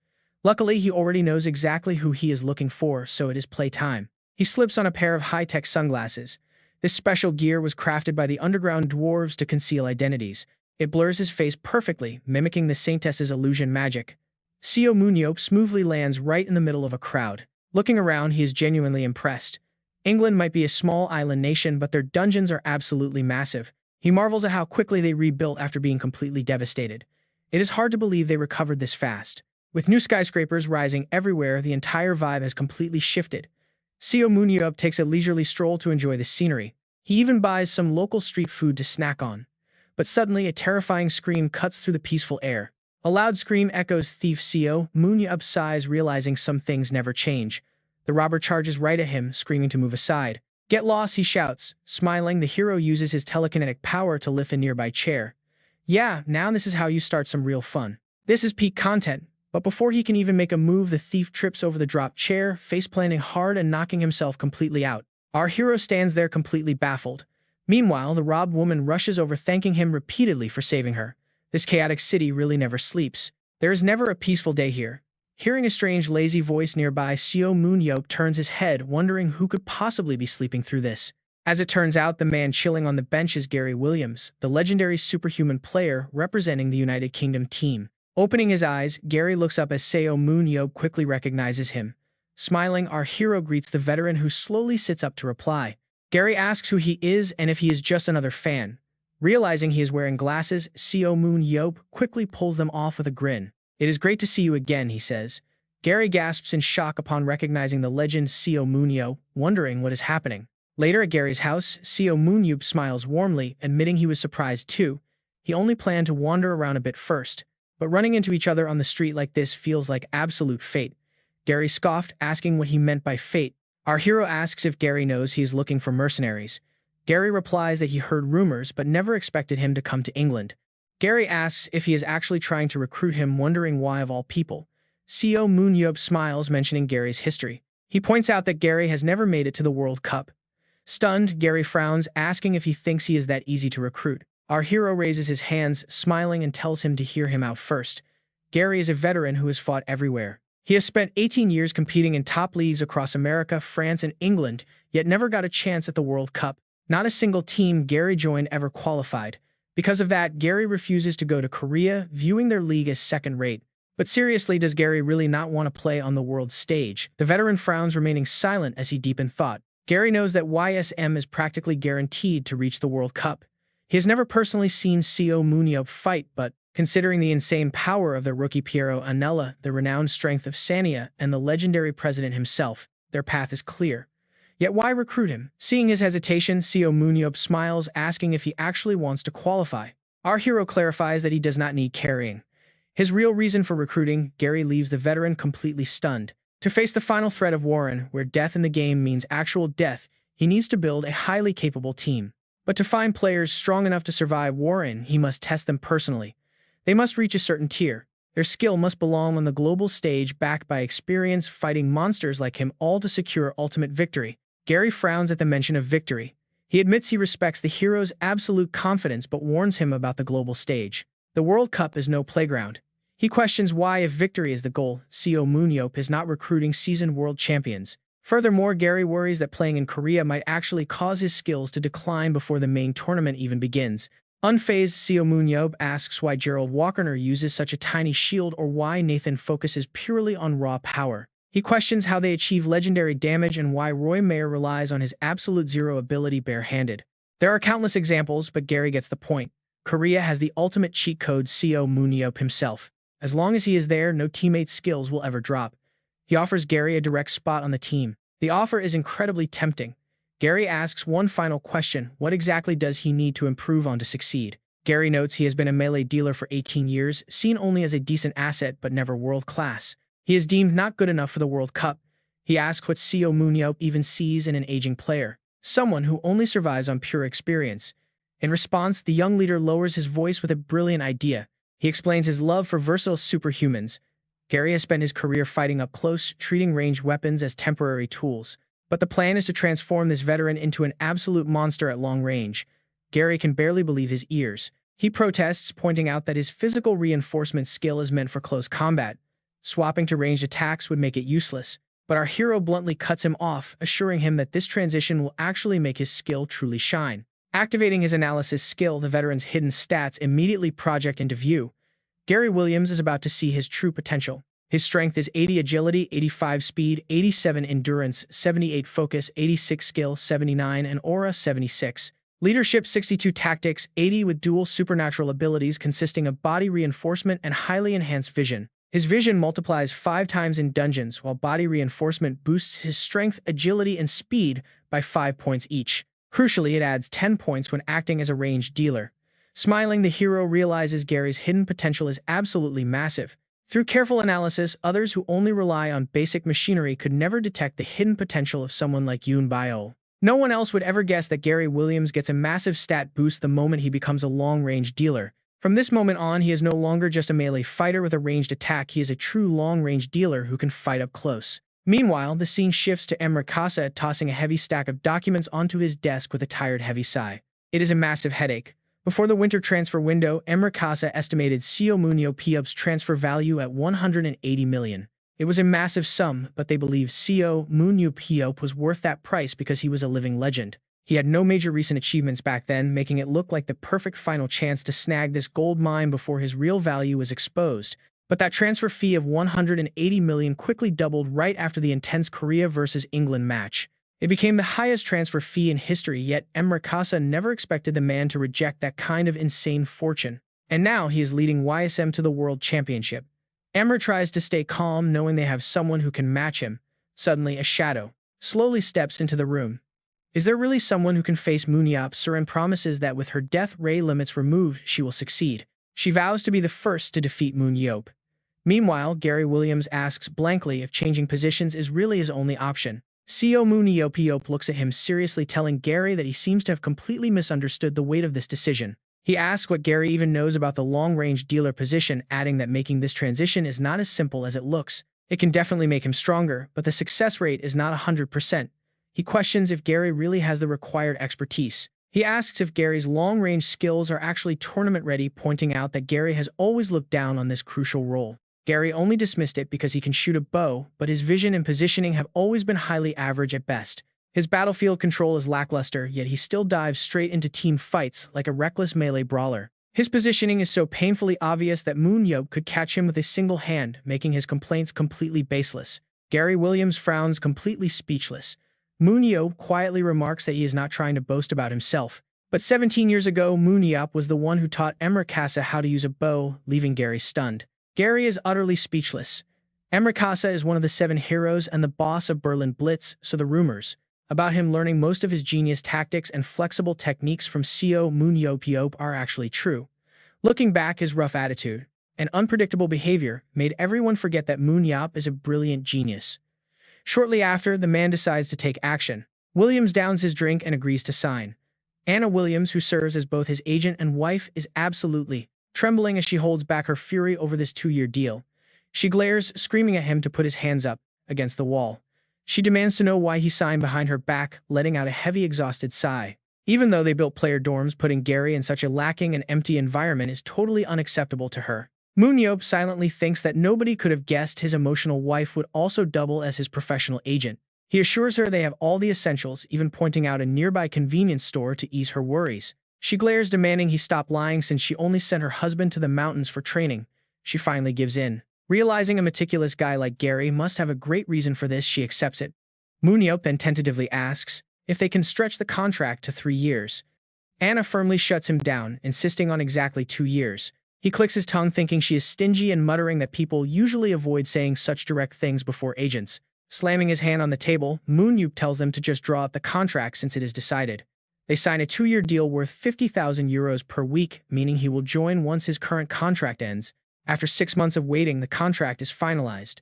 Luckily, he already knows exactly who he is looking for, so it is playtime. He slips on a pair of high-tech sunglasses. This special gear was crafted by the underground dwarves to conceal identities. It blurs his face perfectly, mimicking the Saintess's illusion magic. Seo Moon-yeop smoothly lands right in the middle of a crowd. Looking around, he is genuinely impressed. England might be a small island nation, but their dungeons are absolutely massive. He marvels at how quickly they rebuilt after being completely devastated. It is hard to believe they recovered this fast. With new skyscrapers rising everywhere, the entire vibe has completely shifted. Seo Moon-yeop takes a leisurely stroll to enjoy the scenery. He even buys some local street food to snack on. But suddenly, a terrifying scream cuts through the peaceful air. A loud scream echoes. Thief Seo Moon-yeop sighs, realizing some things never change. The robber charges right at him, screaming to move aside. "Get lost," he shouts. Smiling, the hero uses his telekinetic power to lift a nearby chair. Yeah, now this is how you start some real fun. This is peak content. But before he can even make a move, the thief trips over the dropped chair, face-planting hard and knocking himself completely out. Our hero stands there completely baffled. Meanwhile, the robbed woman rushes over, thanking him repeatedly for saving her. This chaotic city really never sleeps. There is never a peaceful day here. Hearing a strange, lazy voice nearby, Seo Moon-yeop turns his head, wondering who could possibly be sleeping through this. As it turns out, the man chilling on the bench is Gary Williams, the legendary superhuman player representing the United Kingdom team. Opening his eyes, Gary looks up as Seo Moon-yeop quickly recognizes him. Smiling, our hero greets the veteran, who slowly sits up to reply. Gary asks who he is and if he is just another fan. Realizing he is wearing glasses, Seo Moon-yeop quickly pulls them off with a grin. "It is great to see you again," he says. Gary gasps in shock upon recognizing the legend Seo Moon-yeop, wondering what is happening. Later at Gary's house, Seo Moon-yeop smiles warmly, admitting he was surprised too. He only planned to wander around a bit first, but running into each other on the street like this feels like absolute fate. Gary scoffed, asking what he meant by fate. Our hero asks if Gary knows he is looking for mercenaries. Gary replies that he heard rumors but never expected him to come to England. Gary asks if he is actually trying to recruit him, wondering why of all people. Seo Moon-yeop smiles, mentioning Gary's history. He points out that Gary has never made it to the World Cup. Stunned, Gary frowns, asking if he thinks he is that easy to recruit. Our hero raises his hands, smiling, and tells him to hear him out first. Gary is a veteran who has fought everywhere. He has spent 18 years competing in top leagues across America, France, and England, yet never got a chance at the World Cup. Not a single team Gary joined ever qualified. Because of that, Gary refuses to go to Korea, viewing their league as second-rate. But seriously, does Gary really not want to play on the world stage? The veteran frowns, remaining silent as he deep in thought. Gary knows that YSM is practically guaranteed to reach the World Cup. He has never personally seen Seo Moon-yeop fight, but considering the insane power of their rookie Piero Anella, the renowned strength of Sanya, and the legendary president himself, their path is clear. Yet why recruit him? Seeing his hesitation, Seo Moon-yeop smiles, asking if he actually wants to qualify. Our hero clarifies that he does not need carrying. His real reason for recruiting, Gary leaves the veteran completely stunned. To face the final threat of Warren, where death in the game means actual death, he needs to build a highly capable team. But to find players strong enough to survive Warren, he must test them personally. They must reach a certain tier. Their skill must belong on the global stage, backed by experience fighting monsters like him, all to secure ultimate victory. Gary frowns at the mention of victory. He admits he respects the hero's absolute confidence but warns him about the global stage. The World Cup is no playground. He questions why, if victory is the goal, Seo Moon-yeop is not recruiting seasoned world champions. Furthermore, Gary worries that playing in Korea might actually cause his skills to decline before the main tournament even begins. Unfazed, Seo Moon-yeop asks why Gerald Walker uses such a tiny shield or why Nathan focuses purely on raw power. He questions how they achieve legendary damage and why Roy Mayer relies on his absolute zero ability barehanded. There are countless examples, but Gary gets the point. Korea has the ultimate cheat code, Seo Moon-yeop himself. As long as he is there, no teammate's skills will ever drop. He offers Gary a direct spot on the team. The offer is incredibly tempting. Gary asks one final question: what exactly does he need to improve on to succeed? Gary notes he has been a melee dealer for 18 years, seen only as a decent asset but never world-class. He is deemed not good enough for the World Cup. He asks what Seo Moon-yeop even sees in an aging player, someone who only survives on pure experience. In response, the young leader lowers his voice with a brilliant idea. He explains his love for versatile superhumans. Gary has spent his career fighting up close, treating ranged weapons as temporary tools. But the plan is to transform this veteran into an absolute monster at long range. Gary can barely believe his ears. He protests, pointing out that his physical reinforcement skill is meant for close combat. Swapping to ranged attacks would make it useless. But our hero bluntly cuts him off, assuring him that this transition will actually make his skill truly shine. Activating his analysis skill, the veteran's hidden stats immediately project into view. Gary Williams is about to see his true potential. His strength is 80 agility, 85 speed, 87 endurance, 78 focus, 86 skill, 79 and aura, 76. Leadership, 62 tactics, 80 with dual supernatural abilities consisting of body reinforcement and highly enhanced vision. His vision multiplies 5 times in dungeons, while body reinforcement boosts his strength, agility, and speed by 5 points each. Crucially, it adds 10 points when acting as a ranged dealer. Smiling, the hero realizes Gary's hidden potential is absolutely massive. Through careful analysis, others who only rely on basic machinery could never detect the hidden potential of someone like Yoon Bio. No one else would ever guess that Gary Williams gets a massive stat boost the moment he becomes a long-range dealer. From this moment on, he is no longer just a melee fighter with a ranged attack, he is a true long-range dealer who can fight up close. Meanwhile, the scene shifts to Emre tossing a heavy stack of documents onto his desk with a tired, heavy sigh. It is a massive headache. Before the winter transfer window, Emre estimated Seo Moon-yeop's transfer value at 180 million. It was a massive sum, but they believed Seo Moon-yeop was worth that price because he was a living legend. He had no major recent achievements back then, making it look like the perfect final chance to snag this gold mine before his real value was exposed. But that transfer fee of 180 million quickly doubled right after the intense Korea versus England match. It became the highest transfer fee in history, yet Emre never expected the man to reject that kind of insane fortune. And now he is leading YSM to the World Championship. Emre tries to stay calm, knowing they have someone who can match him. Suddenly, a shadow slowly steps into the room. Is there really someone who can face Moon-yeop? Suren promises that with her death ray limits removed, she will succeed. She vows to be the first to defeat Moon-yeop. Meanwhile, Gary Williams asks blankly if changing positions is really his only option. Seo Moon-yeop looks at him seriously, telling Gary that he seems to have completely misunderstood the weight of this decision. He asks what Gary even knows about the long-range dealer position, adding that making this transition is not as simple as it looks. It can definitely make him stronger, but the success rate is not 100%. He questions if Gary really has the required expertise. He asks if Gary's long-range skills are actually tournament-ready, pointing out that Gary has always looked down on this crucial role. Gary only dismissed it because he can shoot a bow, but his vision and positioning have always been highly average at best. His battlefield control is lackluster, yet he still dives straight into team fights like a reckless melee brawler. His positioning is so painfully obvious that Moon-yeop could catch him with a single hand, making his complaints completely baseless. Gary Williams frowns, completely speechless. Moon-yeop quietly remarks that he is not trying to boast about himself. But 17 years ago, Moon-yeop was the one who taught Emre how to use a bow, leaving Gary stunned. Gary is utterly speechless. Emre is one of the 7 heroes and the boss of Berlin Blitz, so the rumors about him learning most of his genius tactics and flexible techniques from Seo Moon-yeop are actually true. Looking back, his rough attitude and unpredictable behavior made everyone forget that Moon-yeop is a brilliant genius. Shortly after, the man decides to take action. Williams downs his drink and agrees to sign. Anna Williams, who serves as both his agent and wife, is absolutely trembling as she holds back her fury over this 2-year deal. She glares, screaming at him to put his hands up against the wall. She demands to know why he signed behind her back, letting out a heavy, exhausted sigh. Even though they built player dorms, putting Gary in such a lacking and empty environment is totally unacceptable to her. Moon-yeop silently thinks that nobody could have guessed his emotional wife would also double as his professional agent. He assures her they have all the essentials, even pointing out a nearby convenience store to ease her worries. She glares, demanding he stop lying since she only sent her husband to the mountains for training. She finally gives in. Realizing a meticulous guy like Gary must have a great reason for this, she accepts it. Moon-yeop then tentatively asks if they can stretch the contract to 3 years. Anna firmly shuts him down, insisting on exactly 2 years. He clicks his tongue, thinking she is stingy and muttering that people usually avoid saying such direct things before agents. Slamming his hand on the table, Moon-yeop tells them to just draw up the contract since it is decided. They sign a 2-year deal worth 50,000 euros per week, meaning he will join once his current contract ends. After 6 months of waiting, the contract is finalized.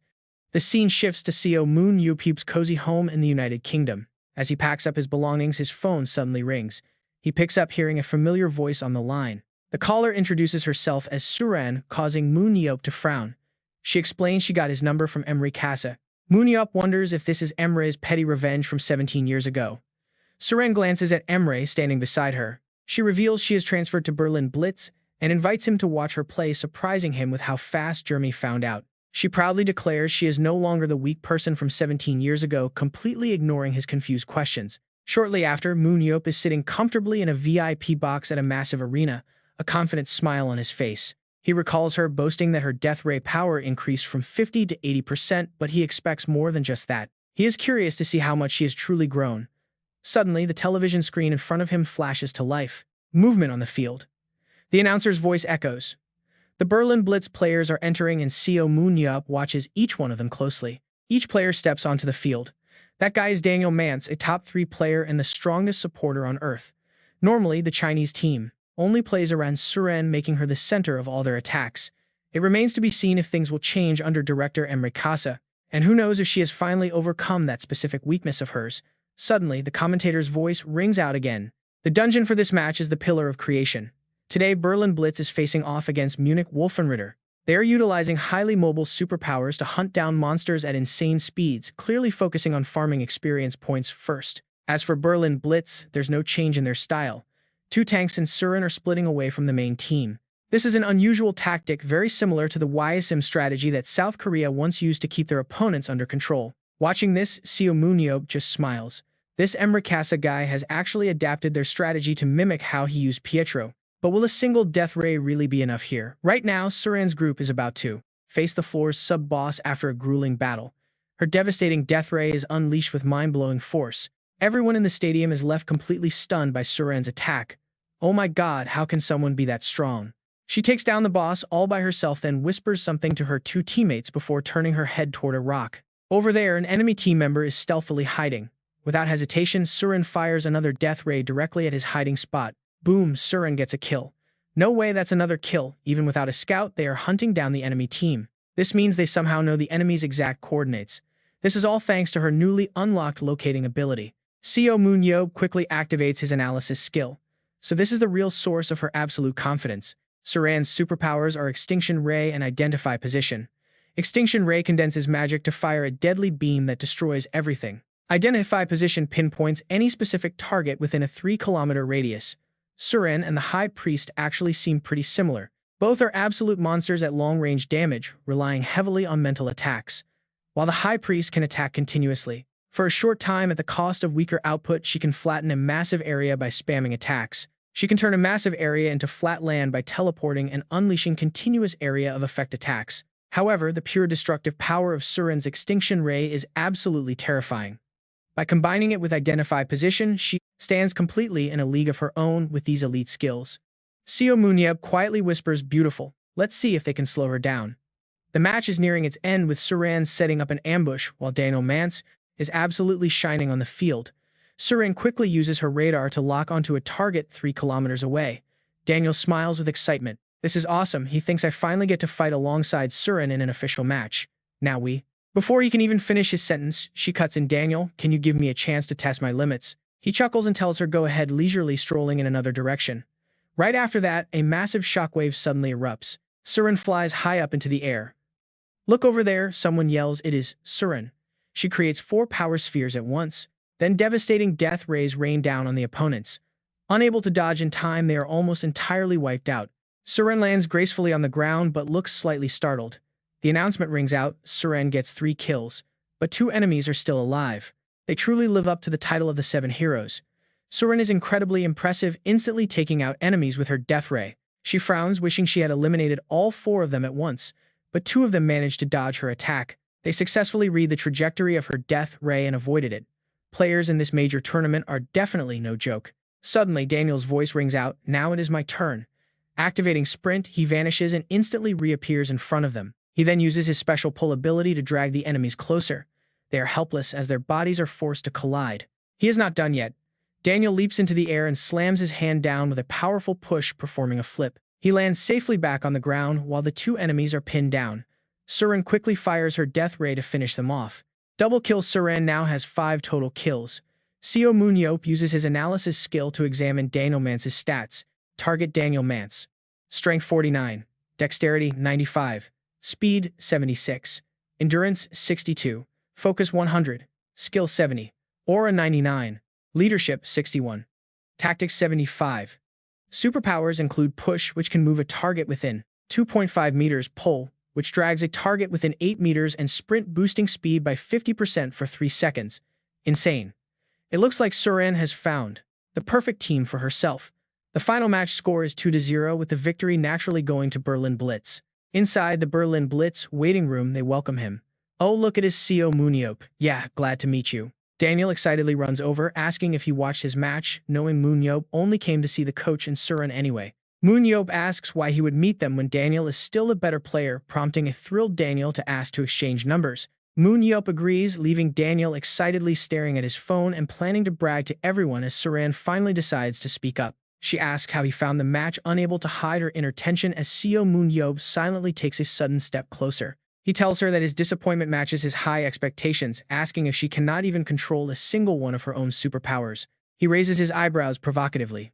The scene shifts to Seo Moon-yeop's cozy home in the United Kingdom. As he packs up his belongings, his phone suddenly rings. He picks up, hearing a familiar voice on the line. The caller introduces herself as Suren, causing Moon-yeop to frown. She explains she got his number from Emre. Moon-yeop wonders if this is Emre's petty revenge from 17 years ago. Suren glances at Emre standing beside her. She reveals she is transferred to Berlin Blitz and invites him to watch her play, surprising him with how fast Jeremy found out. She proudly declares she is no longer the weak person from 17 years ago, completely ignoring his confused questions. Shortly after, Moon-yeop is sitting comfortably in a VIP box at a massive arena, a confident smile on his face. He recalls her, boasting that her death ray power increased from 50 to 80%, but he expects more than just that. He is curious to see how much she has truly grown. Suddenly, the television screen in front of him flashes to life. Movement on the field. The announcer's voice echoes. The Berlin Blitz players are entering, and Seo Moon-yeop watches each one of them closely. Each player steps onto the field. That guy is Daniel Mance, a top 3 player and the strongest supporter on Earth. Normally, the Chinese team only plays around Suren, making her the center of all their attacks. It remains to be seen if things will change under director Emre, and who knows if she has finally overcome that specific weakness of hers. Suddenly, the commentator's voice rings out again. The dungeon for this match is the Pillar of Creation. Today, Berlin Blitz is facing off against Munich Wolfenritter. They are utilizing highly mobile superpowers to hunt down monsters at insane speeds, clearly focusing on farming experience points first. As for Berlin Blitz, there's no change in their style. Two tanks and Surin are splitting away from the main team. This is an unusual tactic very similar to the YSM strategy that South Korea once used to keep their opponents under control. Watching this, Seo Moon-yeop just smiles. This Emrakasa guy has actually adapted their strategy to mimic how he used Pietro. But will a single death ray really be enough here? Right now, Suran's group is about to face the floor's sub-boss after a grueling battle. Her devastating death ray is unleashed with mind-blowing force. Everyone in the stadium is left completely stunned by Suran's attack. Oh my god, how can someone be that strong? She takes down the boss all by herself, then whispers something to her two teammates before turning her head toward a rock. Over there, an enemy team member is stealthily hiding. Without hesitation, Surin fires another death ray directly at his hiding spot. Boom, Surin gets a kill. No way, that's another kill. Even without a scout, they are hunting down the enemy team. This means they somehow know the enemy's exact coordinates. This is all thanks to her newly unlocked locating ability. Seo Moon-yeop quickly activates his analysis skill. So this is the real source of her absolute confidence. Suran's superpowers are Extinction Ray and Identify Position. Extinction Ray condenses magic to fire a deadly beam that destroys everything. Identify Position pinpoints any specific target within a 3-kilometer radius. Suran and the High Priest actually seem pretty similar. Both are absolute monsters at long-range damage, relying heavily on mental attacks. While the High Priest can attack continuously. For a short time, at the cost of weaker output, she can flatten a massive area by spamming attacks. She can turn a massive area into flat land by teleporting and unleashing continuous area of effect attacks. However, the pure destructive power of Suran's Extinction Ray is absolutely terrifying. By combining it with Identify Position, she stands completely in a league of her own with these elite skills. Seo Moon-yeop quietly whispers, "Beautiful. Let's see if they can slow her down." The match is nearing its end with Suran setting up an ambush while Daniel Mance is absolutely shining on the field. Suran quickly uses her radar to lock onto a target 3 kilometers away. Daniel smiles with excitement. This is awesome. He thinks I finally get to fight alongside Suran in an official match. Now we... Before he can even finish his sentence, she cuts in, "Daniel, can you give me a chance to test my limits?" He chuckles and tells her go ahead, leisurely strolling in another direction. Right after that, a massive shockwave suddenly erupts. Suran flies high up into the air. "Look over there," someone yells. It is Suran. She creates 4 power spheres at once. Then devastating death rays rain down on the opponents. Unable to dodge in time, they are almost entirely wiped out. Suran lands gracefully on the ground but looks slightly startled. The announcement rings out. Suran gets 3 kills, but 2 enemies are still alive. They truly live up to the title of the 7 heroes. Suran is incredibly impressive, instantly taking out enemies with her death ray. She frowns, wishing she had eliminated all 4 of them at once, but 2 of them managed to dodge her attack. They successfully read the trajectory of her death ray and avoided it. Players in this major tournament are definitely no joke. Suddenly, Daniel's voice rings out. Now it is my turn. Activating Sprint, he vanishes and instantly reappears in front of them. He then uses his special pull ability to drag the enemies closer. They are helpless as their bodies are forced to collide. He is not done yet. Daniel leaps into the air and slams his hand down with a powerful push, performing a flip. He lands safely back on the ground while the 2 enemies are pinned down. Suran quickly fires her death ray to finish them off. Double kill. Suran now has 5 total kills. Seo Moon-yeop uses his analysis skill to examine Daniel Mance's stats. Target Daniel Mance. Strength 49. Dexterity 95. Speed 76. Endurance 62. Focus 100. Skill 70. Aura 99. Leadership 61. Tactics 75. Superpowers include Push, which can move a target within 2.5 meters, Pull, which drags a target within 8 meters, and Sprint, boosting speed by 50% for 3 seconds. Insane. It looks like Suran has found the perfect team for herself. The final match score is 2-0, with the victory naturally going to Berlin Blitz. Inside the Berlin Blitz waiting room, they welcome him. "Oh, look, it is Seo Moon-yeop. Yeah, glad to meet you." Daniel excitedly runs over, asking if he watched his match, knowing Moon-yeop only came to see the coach and Suran anyway. Moon-yeop asks why he would meet them when Daniel is still a better player, prompting a thrilled Daniel to ask to exchange numbers. Moon-yeop agrees, leaving Daniel excitedly staring at his phone and planning to brag to everyone as Suran finally decides to speak up. She asks how he found the match, unable to hide her inner tension as Seo Moon-yeop silently takes a sudden step closer. He tells her that his disappointment matches his high expectations, asking if she cannot even control a single one of her own superpowers. He raises his eyebrows provocatively.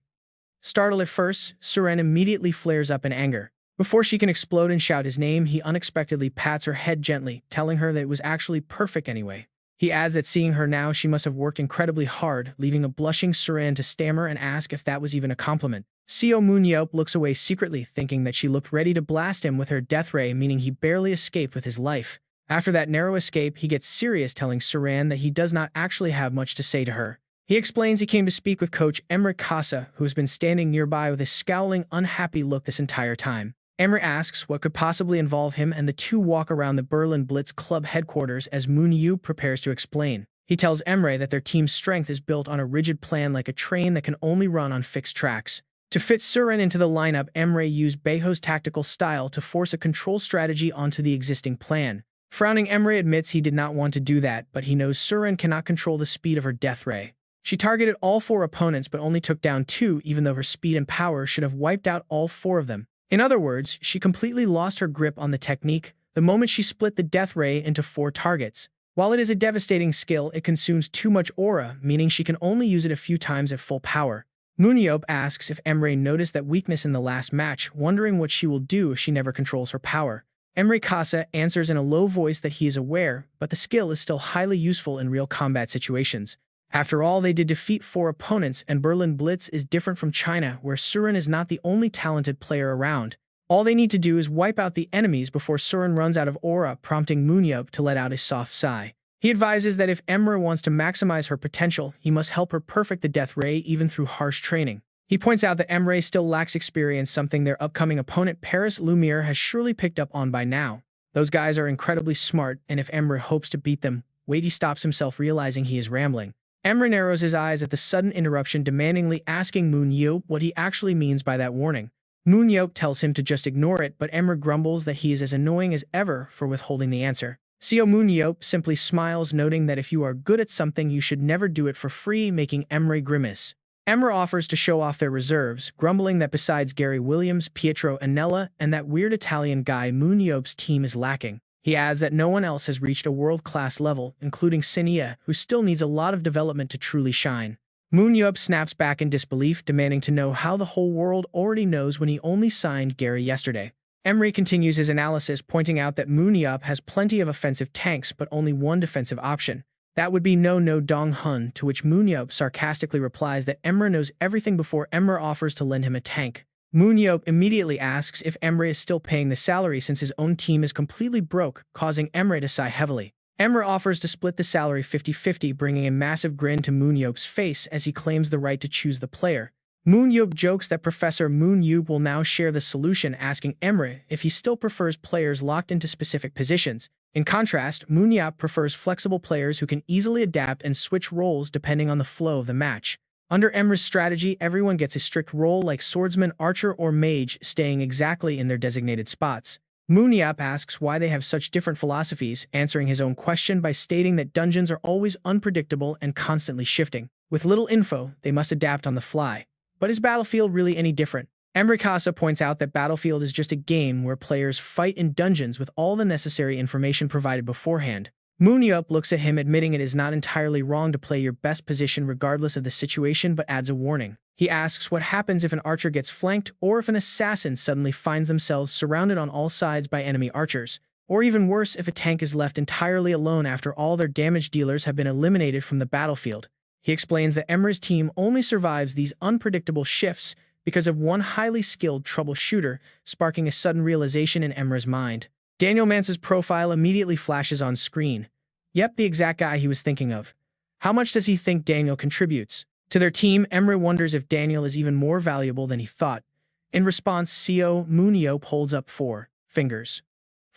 Startled at first, Suren immediately flares up in anger. Before she can explode and shout his name, he unexpectedly pats her head gently, telling her that it was actually perfect anyway. He adds that seeing her now, she must have worked incredibly hard, leaving a blushing Suren to stammer and ask if that was even a compliment. Seo Moon-yeop looks away secretly, thinking that she looked ready to blast him with her death ray, meaning he barely escaped with his life. After that narrow escape, he gets serious, telling Suren that he does not actually have much to say to her. He explains he came to speak with coach Emre Kasa, who has been standing nearby with a scowling, unhappy look this entire time. Emre asks what could possibly involve him, and the two walk around the Berlin Blitz club headquarters as Moon-yeop prepares to explain. He tells Emre that their team's strength is built on a rigid plan like a train that can only run on fixed tracks. To fit Suren into the lineup, Emre used Beho's tactical style to force a control strategy onto the existing plan. Frowning, Emre admits he did not want to do that, but he knows Suren cannot control the speed of her death ray. She targeted all 4 opponents but only took down 2, even though her speed and power should have wiped out all 4 of them. In other words, she completely lost her grip on the technique the moment she split the death ray into 4 targets. While it is a devastating skill, it consumes too much aura, meaning she can only use it a few times at full power. Moon-yeop asks if Emre noticed that weakness in the last match, wondering what she will do if she never controls her power. Emre Kasa answers in a low voice that he is aware, but the skill is still highly useful in real combat situations. After all, they did defeat 4 opponents, and Berlin Blitz is different from China, where Suren is not the only talented player around. All they need to do is wipe out the enemies before Suren runs out of aura, prompting Moon-yeop to let out a soft sigh. He advises that if Emre wants to maximize her potential, he must help her perfect the death ray even through harsh training. He points out that Emre still lacks experience, something their upcoming opponent Paris Lumiere has surely picked up on by now. Those guys are incredibly smart, and if Emre hopes to beat them, he stops himself, realizing he is rambling. Emre narrows his eyes at the sudden interruption, demandingly asking Moon-yeop what he actually means by that warning. Moon-yeop tells him to just ignore it, but Emre grumbles that he is as annoying as ever for withholding the answer. Seo Moon-yeop simply smiles, noting that if you are good at something, you should never do it for free, making Emre grimace. Emre offers to show off their reserves, grumbling that besides Gary Williams, Pietro Anella, and that weird Italian guy, Moon-yeop's team is lacking. He adds that no one else has reached a world-class level, including Senia, who still needs a lot of development to truly shine. Moon-yeop snaps back in disbelief, demanding to know how the whole world already knows when he only signed Gary yesterday. Emre continues his analysis, pointing out that Moon-yeop has plenty of offensive tanks but only one defensive option. That would be No Dong Hun, to which Moon-yeop sarcastically replies that Emre knows everything before Emre offers to lend him a tank. Moon-yeop immediately asks if Emre is still paying the salary since his own team is completely broke, causing Emre to sigh heavily. Emre offers to split the salary 50-50, bringing a massive grin to Moon-yeop's face as he claims the right to choose the player. Moon-yeop jokes that Professor Moon-yeop will now share the solution, asking Emre if he still prefers players locked into specific positions. In contrast, Moon-yeop prefers flexible players who can easily adapt and switch roles depending on the flow of the match. Under Emre's strategy, everyone gets a strict role like swordsman, archer, or mage, staying exactly in their designated spots. Moon-yeop asks why they have such different philosophies, answering his own question by stating that dungeons are always unpredictable and constantly shifting. With little info, they must adapt on the fly. But is Battlefield really any different? Emre Kasa points out that Battlefield is just a game where players fight in dungeons with all the necessary information provided beforehand. Moon-yeop looks at him, admitting it is not entirely wrong to play your best position regardless of the situation, but adds a warning. He asks what happens if an archer gets flanked, or if an assassin suddenly finds themselves surrounded on all sides by enemy archers, or even worse, if a tank is left entirely alone after all their damage dealers have been eliminated from the battlefield. He explains that Emre's team only survives these unpredictable shifts because of one highly skilled troubleshooter, sparking a sudden realization in Emre's mind. Daniel Mance's profile immediately flashes on screen. Yep, the exact guy he was thinking of. How much does he think Daniel contributes to their team? Emre wonders if Daniel is even more valuable than he thought. In response, Seo Moon-yeop holds up 4 fingers.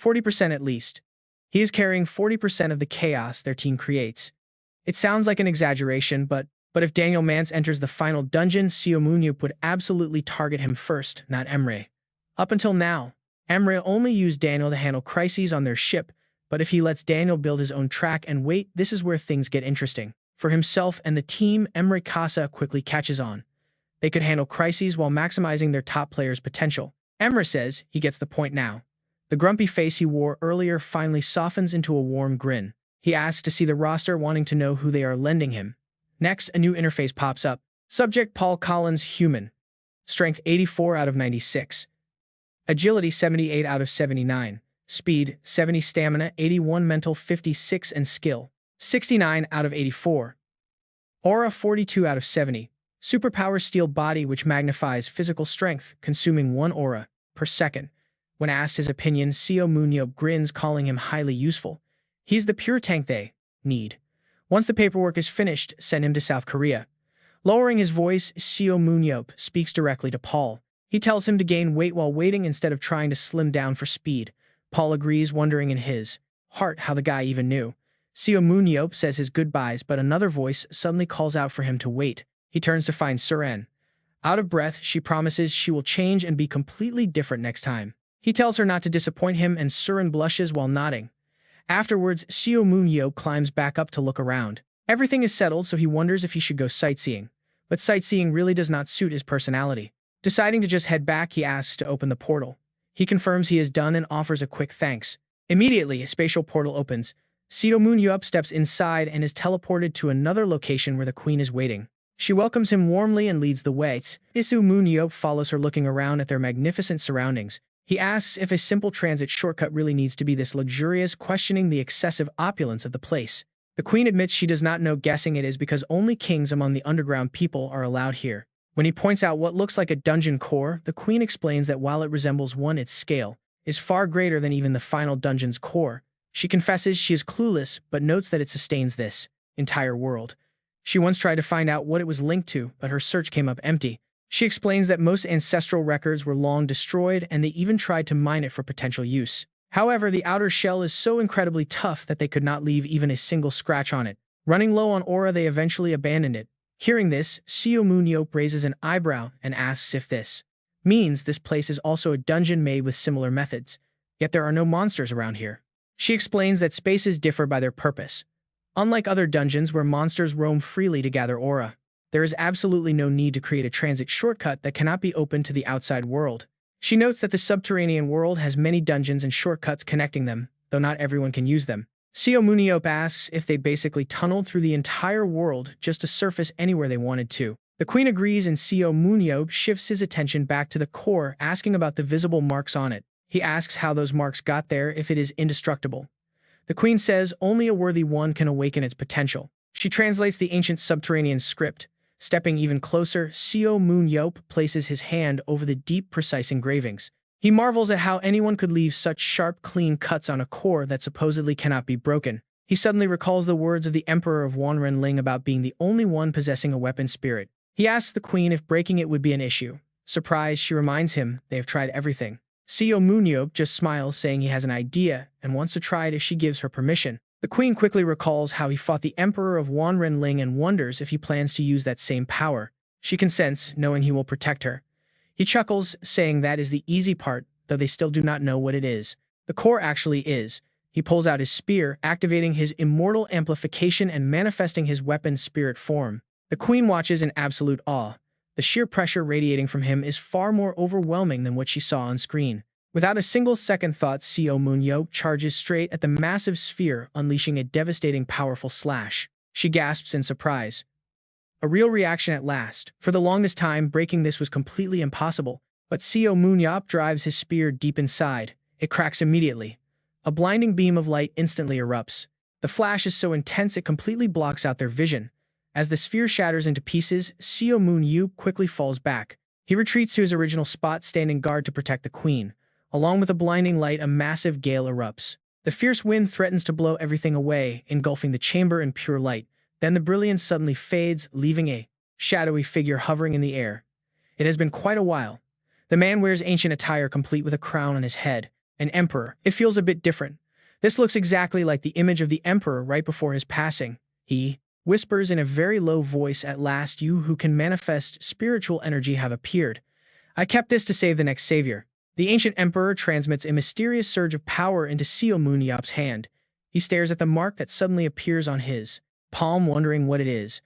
40% at least. He is carrying 40% of the chaos their team creates. It sounds like an exaggeration, but if Daniel Mance enters the final dungeon, Seo Moon-yeop would absolutely target him first, not Emre. Up until now, Emre only used Daniel to handle crises on their ship, but if he lets Daniel build his own track and wait, this is where things get interesting. For himself and the team, Emre Kasa quickly catches on. They could handle crises while maximizing their top player's potential. Emre says he gets the point now. The grumpy face he wore earlier finally softens into a warm grin. He asks to see the roster, wanting to know who they are lending him. Next, a new interface pops up. Subject Paul Collins, human. strength 84 out of 96, agility 78 out of 79, speed 70, stamina 81, mental 56, and skill 69 out of 84. Aura 42 out of 70. Superpower steel body which magnifies physical strength, consuming 1 aura per second. When asked his opinion, Seo Moon-yeop grins, calling him highly useful. He's the pure tank they need. Once the paperwork is finished, send him to South Korea. Lowering his voice, Seo Moon-yeop speaks directly to Paul. He tells him to gain weight while waiting instead of trying to slim down for speed. Paul agrees, wondering in his heart how the guy even knew. Seo Moon-yeop says his goodbyes, but another voice suddenly calls out for him to wait. He turns to find Suren. Out of breath, she promises she will change and be completely different next time. He tells her not to disappoint him, and Suren blushes while nodding. Afterwards, Seo Moon-yeop climbs back up to look around. Everything is settled, so he wonders if he should go sightseeing. But sightseeing really does not suit his personality. Deciding to just head back, he asks to open the portal. He confirms he is done and offers a quick thanks. Immediately, a spatial portal opens. Seo Moon-yeop steps inside and is teleported to another location where the queen is waiting. She welcomes him warmly and leads the way. Seo Moon-yeop follows her, looking around at their magnificent surroundings. He asks if a simple transit shortcut really needs to be this luxurious, questioning the excessive opulence of the place. The queen admits she does not know, guessing it is because only kings among the underground people are allowed here. When he points out what looks like a dungeon core, the queen explains that while it resembles one, its scale is far greater than even the final dungeon's core. She confesses she is clueless, but notes that it sustains this entire world. She once tried to find out what it was linked to, but her search came up empty. She explains that most ancestral records were long destroyed, and they even tried to mine it for potential use. However, the outer shell is so incredibly tough that they could not leave even a single scratch on it. Running low on aura, they eventually abandoned it. Hearing this, Seo Moon-yeop raises an eyebrow and asks if this means this place is also a dungeon made with similar methods, yet there are no monsters around here. She explains that spaces differ by their purpose. Unlike other dungeons where monsters roam freely to gather aura, there is absolutely no need to create a transit shortcut that cannot be opened to the outside world. She notes that the subterranean world has many dungeons and shortcuts connecting them, though not everyone can use them. Seo Moon-yeop asks if they basically tunneled through the entire world just to surface anywhere they wanted to. The queen agrees, and Seo Moon-yeop shifts his attention back to the core, asking about the visible marks on it. He asks how those marks got there, if it is indestructible. The queen says only a worthy one can awaken its potential. She translates the ancient subterranean script. Stepping even closer, Seo Moon-yeop places his hand over the deep, precise engravings. He marvels at how anyone could leave such sharp, clean cuts on a core that supposedly cannot be broken. He suddenly recalls the words of the Emperor of Wanren about being the only one possessing a weapon spirit. He asks the queen if breaking it would be an issue. Surprised, she reminds him they have tried everything. Seo Moon-yeop just smiles, saying he has an idea and wants to try it if she gives her permission. The queen quickly recalls how he fought the Emperor of Wanren and wonders if he plans to use that same power. She consents, knowing he will protect her. He chuckles, saying that is the easy part, though they still do not know what it is. The core actually is. He pulls out his spear, activating his immortal amplification and manifesting his weapon spirit form. The queen watches in absolute awe. The sheer pressure radiating from him is far more overwhelming than what she saw on screen. Without a single second thought, Seo Moon-yeop charges straight at the massive sphere, unleashing a devastating, powerful slash. She gasps in surprise. A real reaction at last. For the longest time, breaking this was completely impossible, but Seo Moon-yeop drives his spear deep inside. It cracks immediately. A blinding beam of light instantly erupts. The flash is so intense it completely blocks out their vision. As the sphere shatters into pieces, Seo Moon-yeop quickly falls back. He retreats to his original spot, standing guard to protect the queen. Along with the blinding light, a massive gale erupts. The fierce wind threatens to blow everything away, engulfing the chamber in pure light. Then the brilliance suddenly fades, leaving a shadowy figure hovering in the air. It has been quite a while. The man wears ancient attire, complete with a crown on his head. An emperor. It feels a bit different. This looks exactly like the image of the emperor right before his passing. He whispers in a very low voice, "At last, you who can manifest spiritual energy have appeared. I kept this to save the next savior." The ancient emperor transmits a mysterious surge of power into Seo Moon-yeop's hand. He stares at the mark that suddenly appears on his palm, wondering what it is.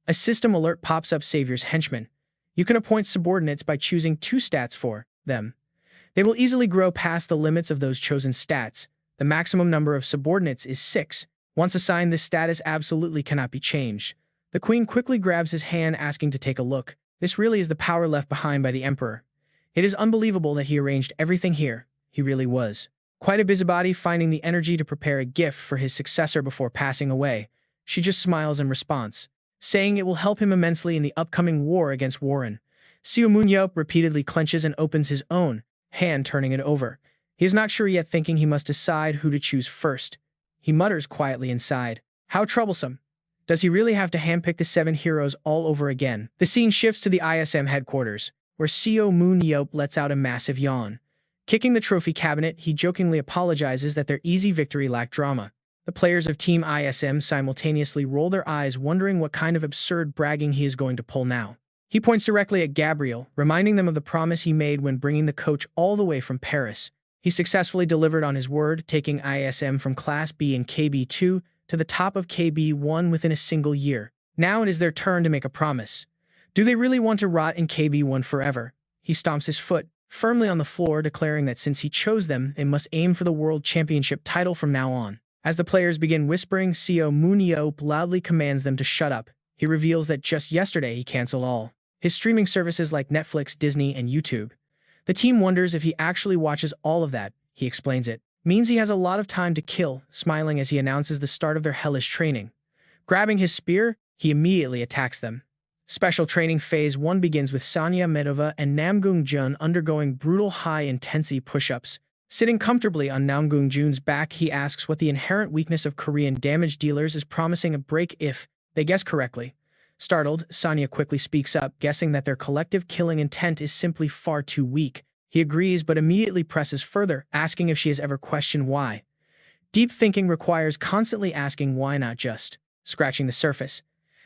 A system alert pops up: Savior's Henchmen. You can appoint subordinates by choosing 2 stats for them. They will easily grow past the limits of those chosen stats. The maximum number of subordinates is 6. Once assigned, this status absolutely cannot be changed. The queen quickly grabs his hand, asking to take a look. This really is the power left behind by the Emperor. It is unbelievable that he arranged everything here. He really was quite a busybody, finding the energy to prepare a gift for his successor before passing away. She just smiles in response, saying it will help him immensely in the upcoming war against Warren. Seo Moon-yeop repeatedly clenches and opens his own hand, turning it over. He is not sure yet, thinking he must decide who to choose first. He mutters quietly inside, "How troublesome. Does he really have to handpick the 7 heroes all over again?" The scene shifts to the ISM headquarters, where Seo Moon-yeop lets out a massive yawn. Kicking the trophy cabinet, he jokingly apologizes that their easy victory lacked drama. The players of Team ISM simultaneously roll their eyes, wondering what kind of absurd bragging he is going to pull now. He points directly at Gabriel, reminding them of the promise he made when bringing the coach all the way from Paris. He successfully delivered on his word, taking ISM from Class B in KB2 to the top of KB1 within a single year. Now it is their turn to make a promise. Do they really want to rot in KB1 forever? He stomps his foot firmly on the floor, declaring that since he chose them, they must aim for the World Championship title from now on. As the players begin whispering, Seo Moon-yeop loudly commands them to shut up. He reveals that just yesterday he canceled all his streaming services like Netflix, Disney, and YouTube. The team wonders if he actually watches all of that. He explains it means he has a lot of time to kill, smiling as he announces the start of their hellish training. Grabbing his spear, he immediately attacks them. Special Training Phase 1 begins with Sanya Medova and Namgung-jun undergoing brutal high-intensity push-ups. Sitting comfortably on Namgung-jun's back, he asks what the inherent weakness of Korean damage dealers is, promising a break if they guess correctly. Startled, Sanya quickly speaks up, guessing that their collective killing intent is simply far too weak. He agrees, but immediately presses further, asking if she has ever questioned why. Deep thinking requires constantly asking why, not just scratching the surface.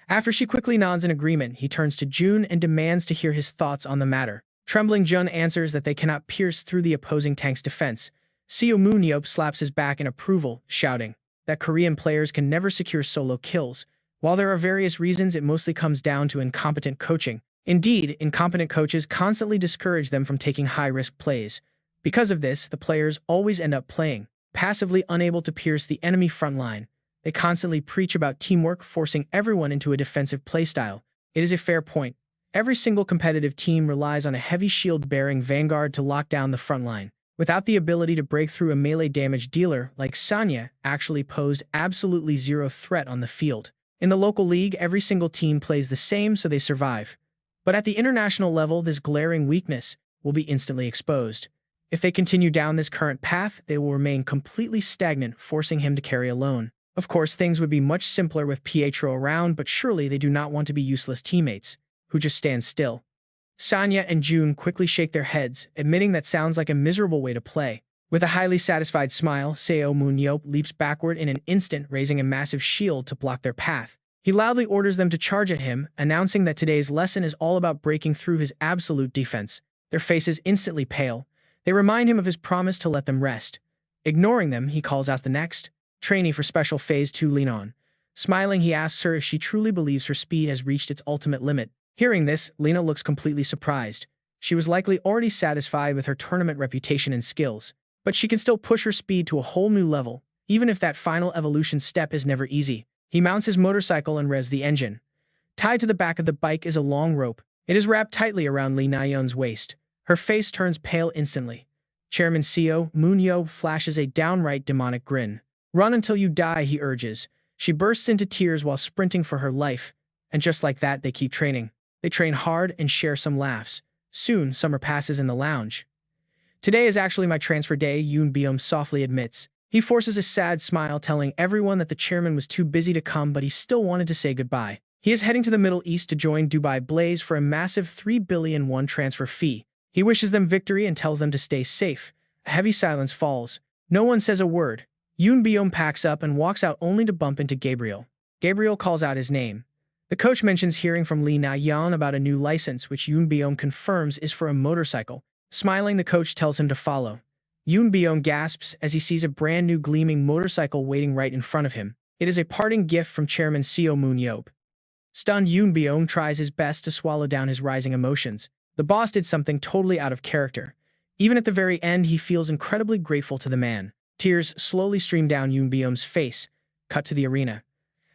After she quickly nods in agreement, he turns to Jun and demands to hear his thoughts on the matter. Trembling Jun answers that they cannot pierce through the opposing tank's defense. Seo Moon-yeop slaps his back in approval, shouting that Korean players can never secure solo kills. While there are various reasons, it mostly comes down to incompetent coaching. Indeed, incompetent coaches constantly discourage them from taking high-risk plays. Because of this, the players always end up playing passively, unable to pierce the enemy front line. They constantly preach about teamwork, forcing everyone into a defensive playstyle. It is a fair point. Every single competitive team relies on a heavy shield-bearing vanguard to lock down the front line. Without the ability to break through, a melee damage dealer like Sanya actually posed absolutely zero threat on the field. In the local league, every single team plays the same, so they survive. But at the international level, this glaring weakness will be instantly exposed. If they continue down this current path, they will remain completely stagnant, forcing him to carry alone. Of course, things would be much simpler with Pietro around, but surely they do not want to be useless teammates who just stand still. Sanya and Jun quickly shake their heads, admitting that sounds like a miserable way to play. With a highly satisfied smile, Seo Moon-yeop leaps backward in an instant, raising a massive shield to block their path. He loudly orders them to charge at him, announcing that today's lesson is all about breaking through his absolute defense. Their faces instantly pale. They remind him of his promise to let them rest. Ignoring them, he calls out the next trainee for Special Phase 2, Leon. Smiling, he asks her if she truly believes her speed has reached its ultimate limit. Hearing this, Lena looks completely surprised. She was likely already satisfied with her tournament reputation and skills, but she can still push her speed to a whole new level, even if that final evolution step is never easy. He mounts his motorcycle and revs the engine. Tied to the back of the bike is a long rope. It is wrapped tightly around Lee Na-yeon's waist. Her face turns pale instantly. Chairman Seo Moon-yeop flashes a downright demonic grin. "Run until you die," he urges. She bursts into tears while sprinting for her life, and just like that, they keep training. They train hard and share some laughs. Soon, summer passes in the lounge. "Today is actually my transfer day," Yoon Byum softly admits. He forces a sad smile, telling everyone that the chairman was too busy to come, but he still wanted to say goodbye. He is heading to the Middle East to join Dubai Blaze for a massive 3 billion won transfer fee. He wishes them victory and tells them to stay safe. A heavy silence falls. No one says a word. Yoon Byum packs up and walks out, only to bump into Gabriel. Gabriel calls out his name. The coach mentions hearing from Lee Na-yeon about a new license, which Yoon Byum confirms is for a motorcycle. Smiling, the coach tells him to follow. Yoon Byum gasps as he sees a brand new gleaming motorcycle waiting right in front of him. It is a parting gift from Chairman Seo Moon-yeop. Stunned, Yoon Byum tries his best to swallow down his rising emotions. The boss did something totally out of character. Even at the very end, he feels incredibly grateful to the man. Tears slowly stream down Yoon Byum's face. Cut to the arena.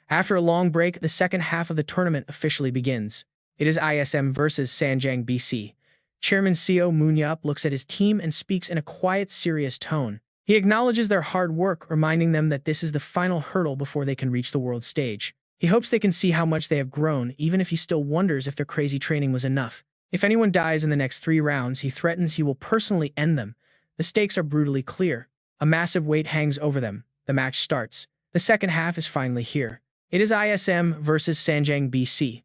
After a long break, the second half of the tournament officially begins. It is ISM versus Sanjang BC. Chairman Seo Moon-yeop looks at his team and speaks in a quiet, serious tone. He acknowledges their hard work, reminding them that this is the final hurdle before they can reach the world stage. He hopes they can see how much they have grown, even if he still wonders if their crazy training was enough. If anyone dies in the next 3 rounds, he threatens he will personally end them. The stakes are brutally clear. A massive weight hangs over them. The match starts. The second half is finally here. It is ISM versus Sanjang BC.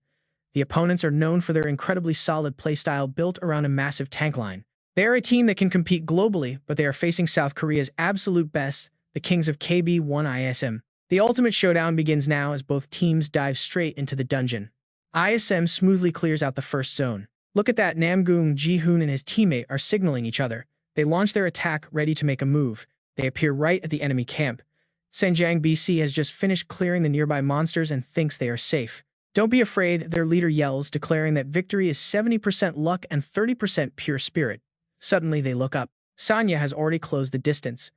The opponents are known for their incredibly solid playstyle built around a massive tank line. They are a team that can compete globally, but they are facing South Korea's absolute best, the Kings of KB1 ISM. The ultimate showdown begins now as both teams dive straight into the dungeon. ISM smoothly clears out the first zone. Look at that, Namgung Ji-hoon and his teammate are signaling each other. They launch their attack, ready to make a move. They appear right at the enemy camp. Sanjang BC has just finished clearing the nearby monsters and thinks they are safe. Don't be afraid, their leader yells, declaring that victory is 70% luck and 30% pure spirit. Suddenly they look up. Sanya has already closed the distance.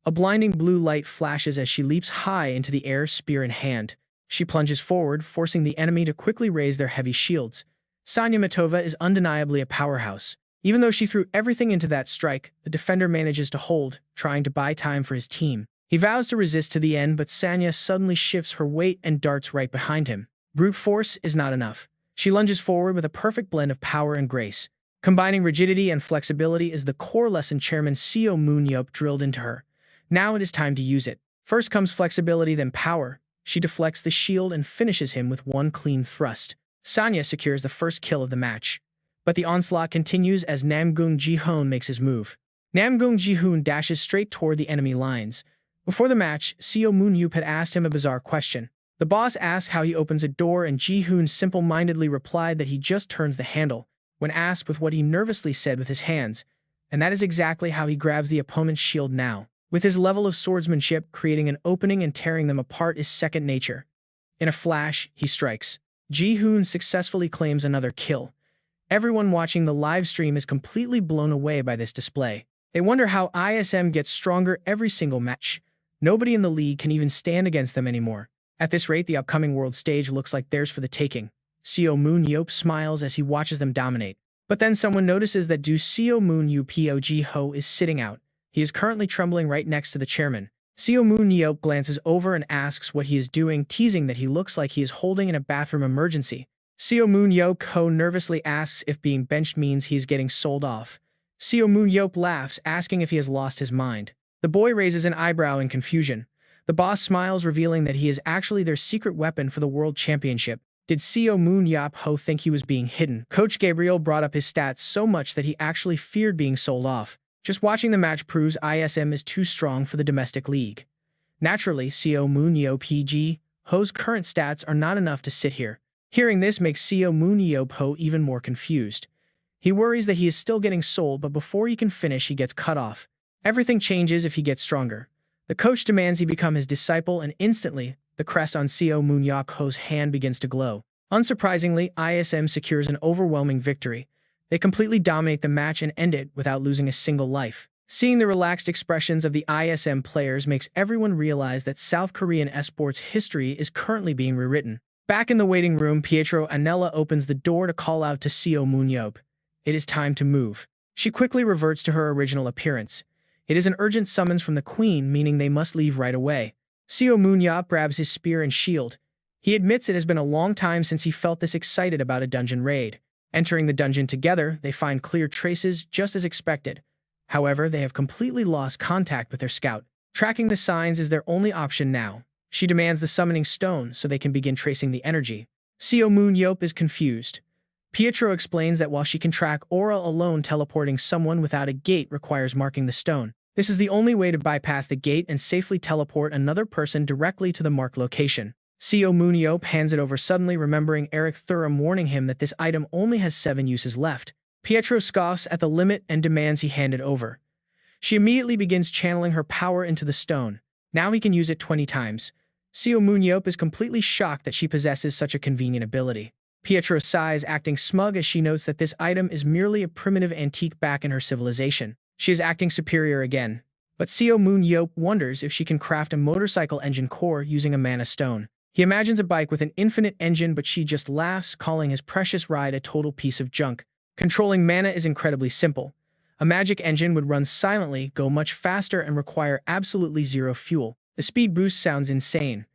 A blinding blue light flashes as she leaps high into the air, spear in hand. She plunges forward, forcing the enemy to quickly raise their heavy shields. Sanya Matova is undeniably a powerhouse. Even though she threw everything into that strike, the defender manages to hold, trying to buy time for his team. He vows to resist to the end, but Sanya suddenly shifts her weight and darts right behind him. Brute force is not enough. She lunges forward with a perfect blend of power and grace. Combining rigidity and flexibility is the core lesson Chairman Seo Moon-yeop drilled into her. Now it is time to use it. First comes flexibility, then power. She deflects the shield and finishes him with one clean thrust. Sanya secures the first kill of the match. But the onslaught continues as Namgung Ji-hoon makes his move. Namgung Ji-hoon dashes straight toward the enemy lines. Before the match, Seo Moon-yeop had asked him a bizarre question. The boss asked how he opens a door, and Ji-hoon simple-mindedly replied that he just turns the handle. When asked with what he nervously said with his hands, and that is exactly how he grabs the opponent's shield now. With his level of swordsmanship, creating an opening and tearing them apart is second nature. In a flash, he strikes. Ji-hoon successfully claims another kill. Everyone watching the live stream is completely blown away by this display. They wonder how ISM gets stronger every single match. Nobody in the league can even stand against them anymore. At this rate, the upcoming world stage looks like theirs for the taking. Seo Moon-yeop smiles as he watches them dominate. But then someone notices that Seo Moon-yeop Ji-ho is sitting out. He is currently trembling right next to the chairman. Seo Moon-yeop glances over and asks what he is doing, teasing that he looks like he is holding in a bathroom emergency. Seo Moon-yeop nervously asks if being benched means he is getting sold off. Seo Moon-yeop laughs, asking if he has lost his mind. The boy raises an eyebrow in confusion. The boss smiles, revealing that he is actually their secret weapon for the World Championship. Did Seo Moon-yeop think he was being hidden? Coach Gabriel brought up his stats so much that he actually feared being sold off. Just watching the match proves ISM is too strong for the domestic league. Naturally, Seo Moon-yeop Ji-ho's current stats are not enough to sit here. Hearing this makes Seo Moon-yeop even more confused. He worries that he is still getting sold, but before he can finish, he gets cut off. Everything changes if he gets stronger. The coach demands he become his disciple, and instantly, the crest on Seo Moon-yeop's hand begins to glow. Unsurprisingly, ISM secures an overwhelming victory. They completely dominate the match and end it without losing a single life. Seeing the relaxed expressions of the ISM players makes everyone realize that South Korean esports history is currently being rewritten. Back in the waiting room, Pietro Anella opens the door to call out to Seo Moon-yeop. It is time to move. She quickly reverts to her original appearance. It is an urgent summons from the queen, meaning they must leave right away. Seo Moon-yeop grabs his spear and shield. He admits it has been a long time since he felt this excited about a dungeon raid. Entering the dungeon together, they find clear traces, just as expected. However, they have completely lost contact with their scout. Tracking the signs is their only option now. She demands the summoning stone so they can begin tracing the energy. Seo Moon-yeop is confused. Pietro explains that while she can track aura alone, teleporting someone without a gate requires marking the stone. This is the only way to bypass the gate and safely teleport another person directly to the marked location. Seo Moon-yeop hands it over, suddenly remembering Eric Thuram warning him that this item only has 7 uses left. Pietro scoffs at the limit and demands he hand it over. She immediately begins channeling her power into the stone. Now he can use it 20 times. Seo Moon-yeop is completely shocked that she possesses such a convenient ability. Pietro sighs, acting smug as she notes that this item is merely a primitive antique back in her civilization. She is acting superior again. But Seo Moon-yeop wonders if she can craft a motorcycle engine core using a mana stone. He imagines a bike with an infinite engine, but she just laughs, calling his precious ride a total piece of junk. Controlling mana is incredibly simple. A magic engine would run silently, go much faster, and require absolutely zero fuel. The speed boost sounds insane.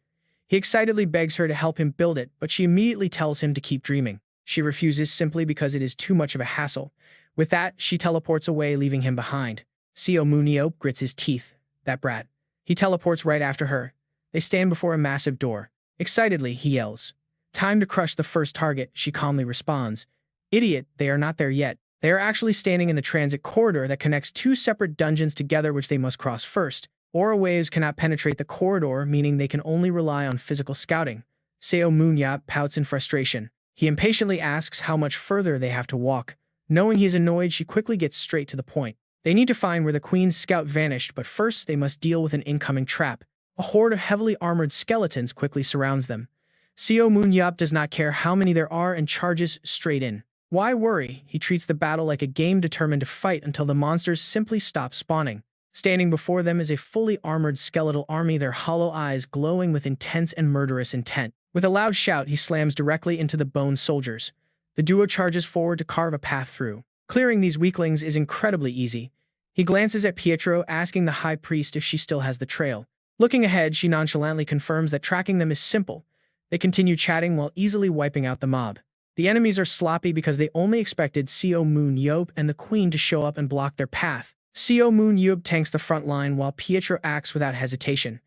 He excitedly begs her to help him build it, but she immediately tells him to keep dreaming. She refuses simply because it is too much of a hassle. With that, she teleports away, leaving him behind. Seo Moon-yeop grits his teeth. That brat. He teleports right after her. They stand before a massive door. Excitedly, he yells. Time to crush the first target, she calmly responds. Idiot, they are not there yet. They are actually standing in the transit corridor that connects two separate dungeons together, which they must cross first. Aura waves cannot penetrate the corridor, meaning they can only rely on physical scouting. Seo Moon-yeop pouts in frustration. He impatiently asks how much further they have to walk. Knowing he is annoyed, she quickly gets straight to the point. They need to find where the Queen's scout vanished, but first they must deal with an incoming trap. A horde of heavily armored skeletons quickly surrounds them. Seo Moon-yeop does not care how many there are and charges straight in. Why worry? He treats the battle like a game, determined to fight until the monsters simply stop spawning. Standing before them is a fully armored skeletal army, their hollow eyes glowing with intense and murderous intent. With a loud shout, he slams directly into the bone soldiers. The duo charges forward to carve a path through. Clearing these weaklings is incredibly easy. He glances at Pietro, asking the high priest if she still has the trail. Looking ahead, she nonchalantly confirms that tracking them is simple. They continue chatting while easily wiping out the mob. The enemies are sloppy because they only expected Seo Moon-yeop and the Queen to show up and block their path. Seo Moon-yeop tanks the front line while Pietro acts without hesitation.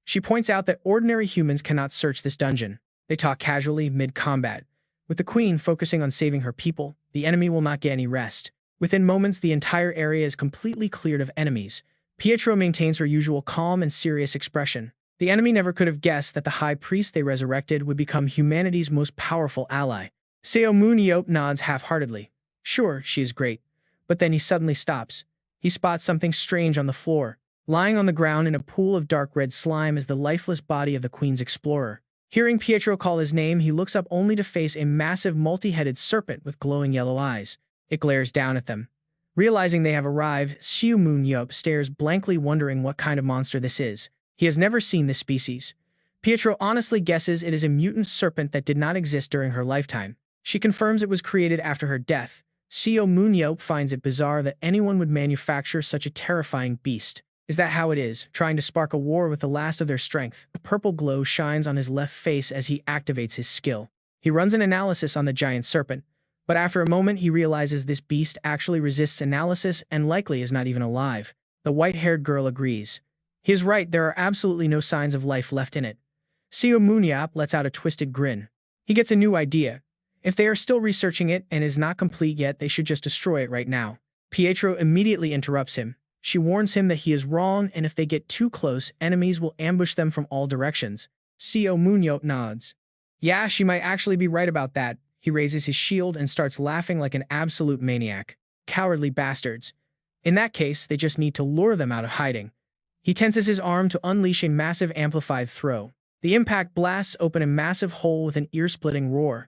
She points out that ordinary humans cannot search this dungeon. They talk casually mid-combat. With the Queen focusing on saving her people, the enemy will not get any rest. Within moments, the entire area is completely cleared of enemies. Pietro maintains her usual calm and serious expression. The enemy never could have guessed that the high priest they resurrected would become humanity's most powerful ally. Seo Moon-yeop nods half-heartedly. Sure, she is great. But then he suddenly stops. He spots something strange on the floor. Lying on the ground in a pool of dark red slime is the lifeless body of the Queen's explorer. Hearing Pietro call his name, he looks up only to face a massive multi-headed serpent with glowing yellow eyes. It glares down at them. Realizing they have arrived, Seo Moon-yeop stares blankly, wondering what kind of monster this is. He has never seen this species. Pietro honestly guesses it is a mutant serpent that did not exist during her lifetime. She confirms it was created after her death. Seo Moon-yeop finds it bizarre that anyone would manufacture such a terrifying beast. Is that how it is, trying to spark a war with the last of their strength? A purple glow shines on his left face as he activates his skill. He runs an analysis on the giant serpent, but after a moment he realizes this beast actually resists analysis and likely is not even alive. The white-haired girl agrees. He is right, there are absolutely no signs of life left in it. Seo Moon-yeop lets out a twisted grin. He gets a new idea. If they are still researching it and is not complete yet, they should just destroy it right now. Pietro immediately interrupts him. She warns him that he is wrong, and if they get too close, enemies will ambush them from all directions. Seo Moon-yeop nods. Yeah, she might actually be right about that. He raises his shield and starts laughing like an absolute maniac. Cowardly bastards. In that case, they just need to lure them out of hiding. He tenses his arm to unleash a massive amplified throw. The impact blasts open a massive hole with an ear-splitting roar.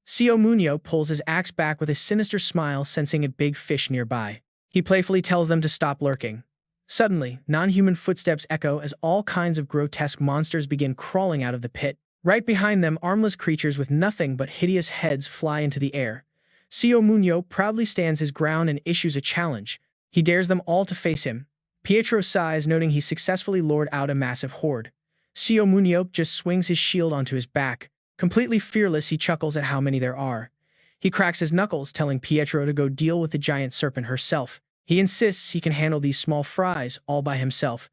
Seo Moon-yeop pulls his axe back with a sinister smile, sensing a big fish nearby. He playfully tells them to stop lurking. Suddenly, non-human footsteps echo as all kinds of grotesque monsters begin crawling out of the pit. Right behind them, armless creatures with nothing but hideous heads fly into the air. Seo Moon-yeop proudly stands his ground and issues a challenge. He dares them all to face him. Pietro sighs, noting he successfully lured out a massive horde. Seo Moon-yeop just swings his shield onto his back. Completely fearless, he chuckles at how many there are. He cracks his knuckles, telling Pietro to go deal with the giant serpent herself. He insists he can handle these small fries all by himself.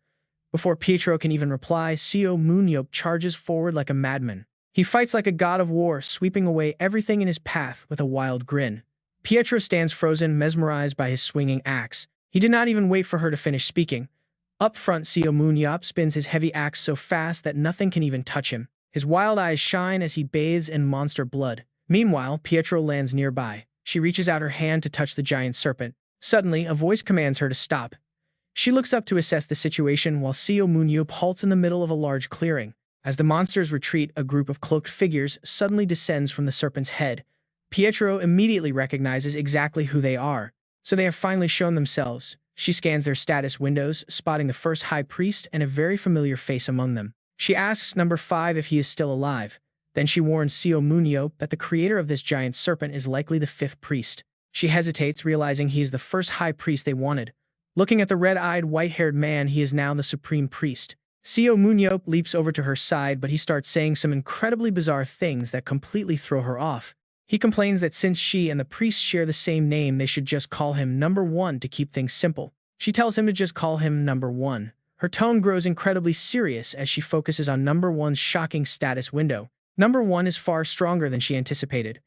Before Pietro can even reply, Seo Moon-yeop charges forward like a madman. He fights like a god of war, sweeping away everything in his path with a wild grin. Pietro stands frozen, mesmerized by his swinging axe. He did not even wait for her to finish speaking. Up front, Seo Moon-yeop spins his heavy axe so fast that nothing can even touch him. His wild eyes shine as he bathes in monster blood. Meanwhile, Pietro lands nearby. She reaches out her hand to touch the giant serpent. Suddenly, a voice commands her to stop. She looks up to assess the situation while Seo Moon-yeop halts in the middle of a large clearing. As the monsters retreat, a group of cloaked figures suddenly descends from the serpent's head. Pietro immediately recognizes exactly who they are. So they have finally shown themselves. She scans their status windows, spotting the first high priest and a very familiar face among them. She asks number 5 if he is still alive. Then she warns Seo Moon-yeop that the creator of this giant serpent is likely the 5th priest. She hesitates, realizing he is the first high priest they wanted. Looking at the red-eyed, white-haired man, he is now the supreme priest. Seo Moon-yeop leaps over to her side, but he starts saying some incredibly bizarre things that completely throw her off. He complains that since she and the priest share the same name, they should just call him number 1 to keep things simple. She tells him to just call him number 1. Her tone grows incredibly serious as she focuses on number 1's shocking status window. Number 1 is far stronger than she anticipated.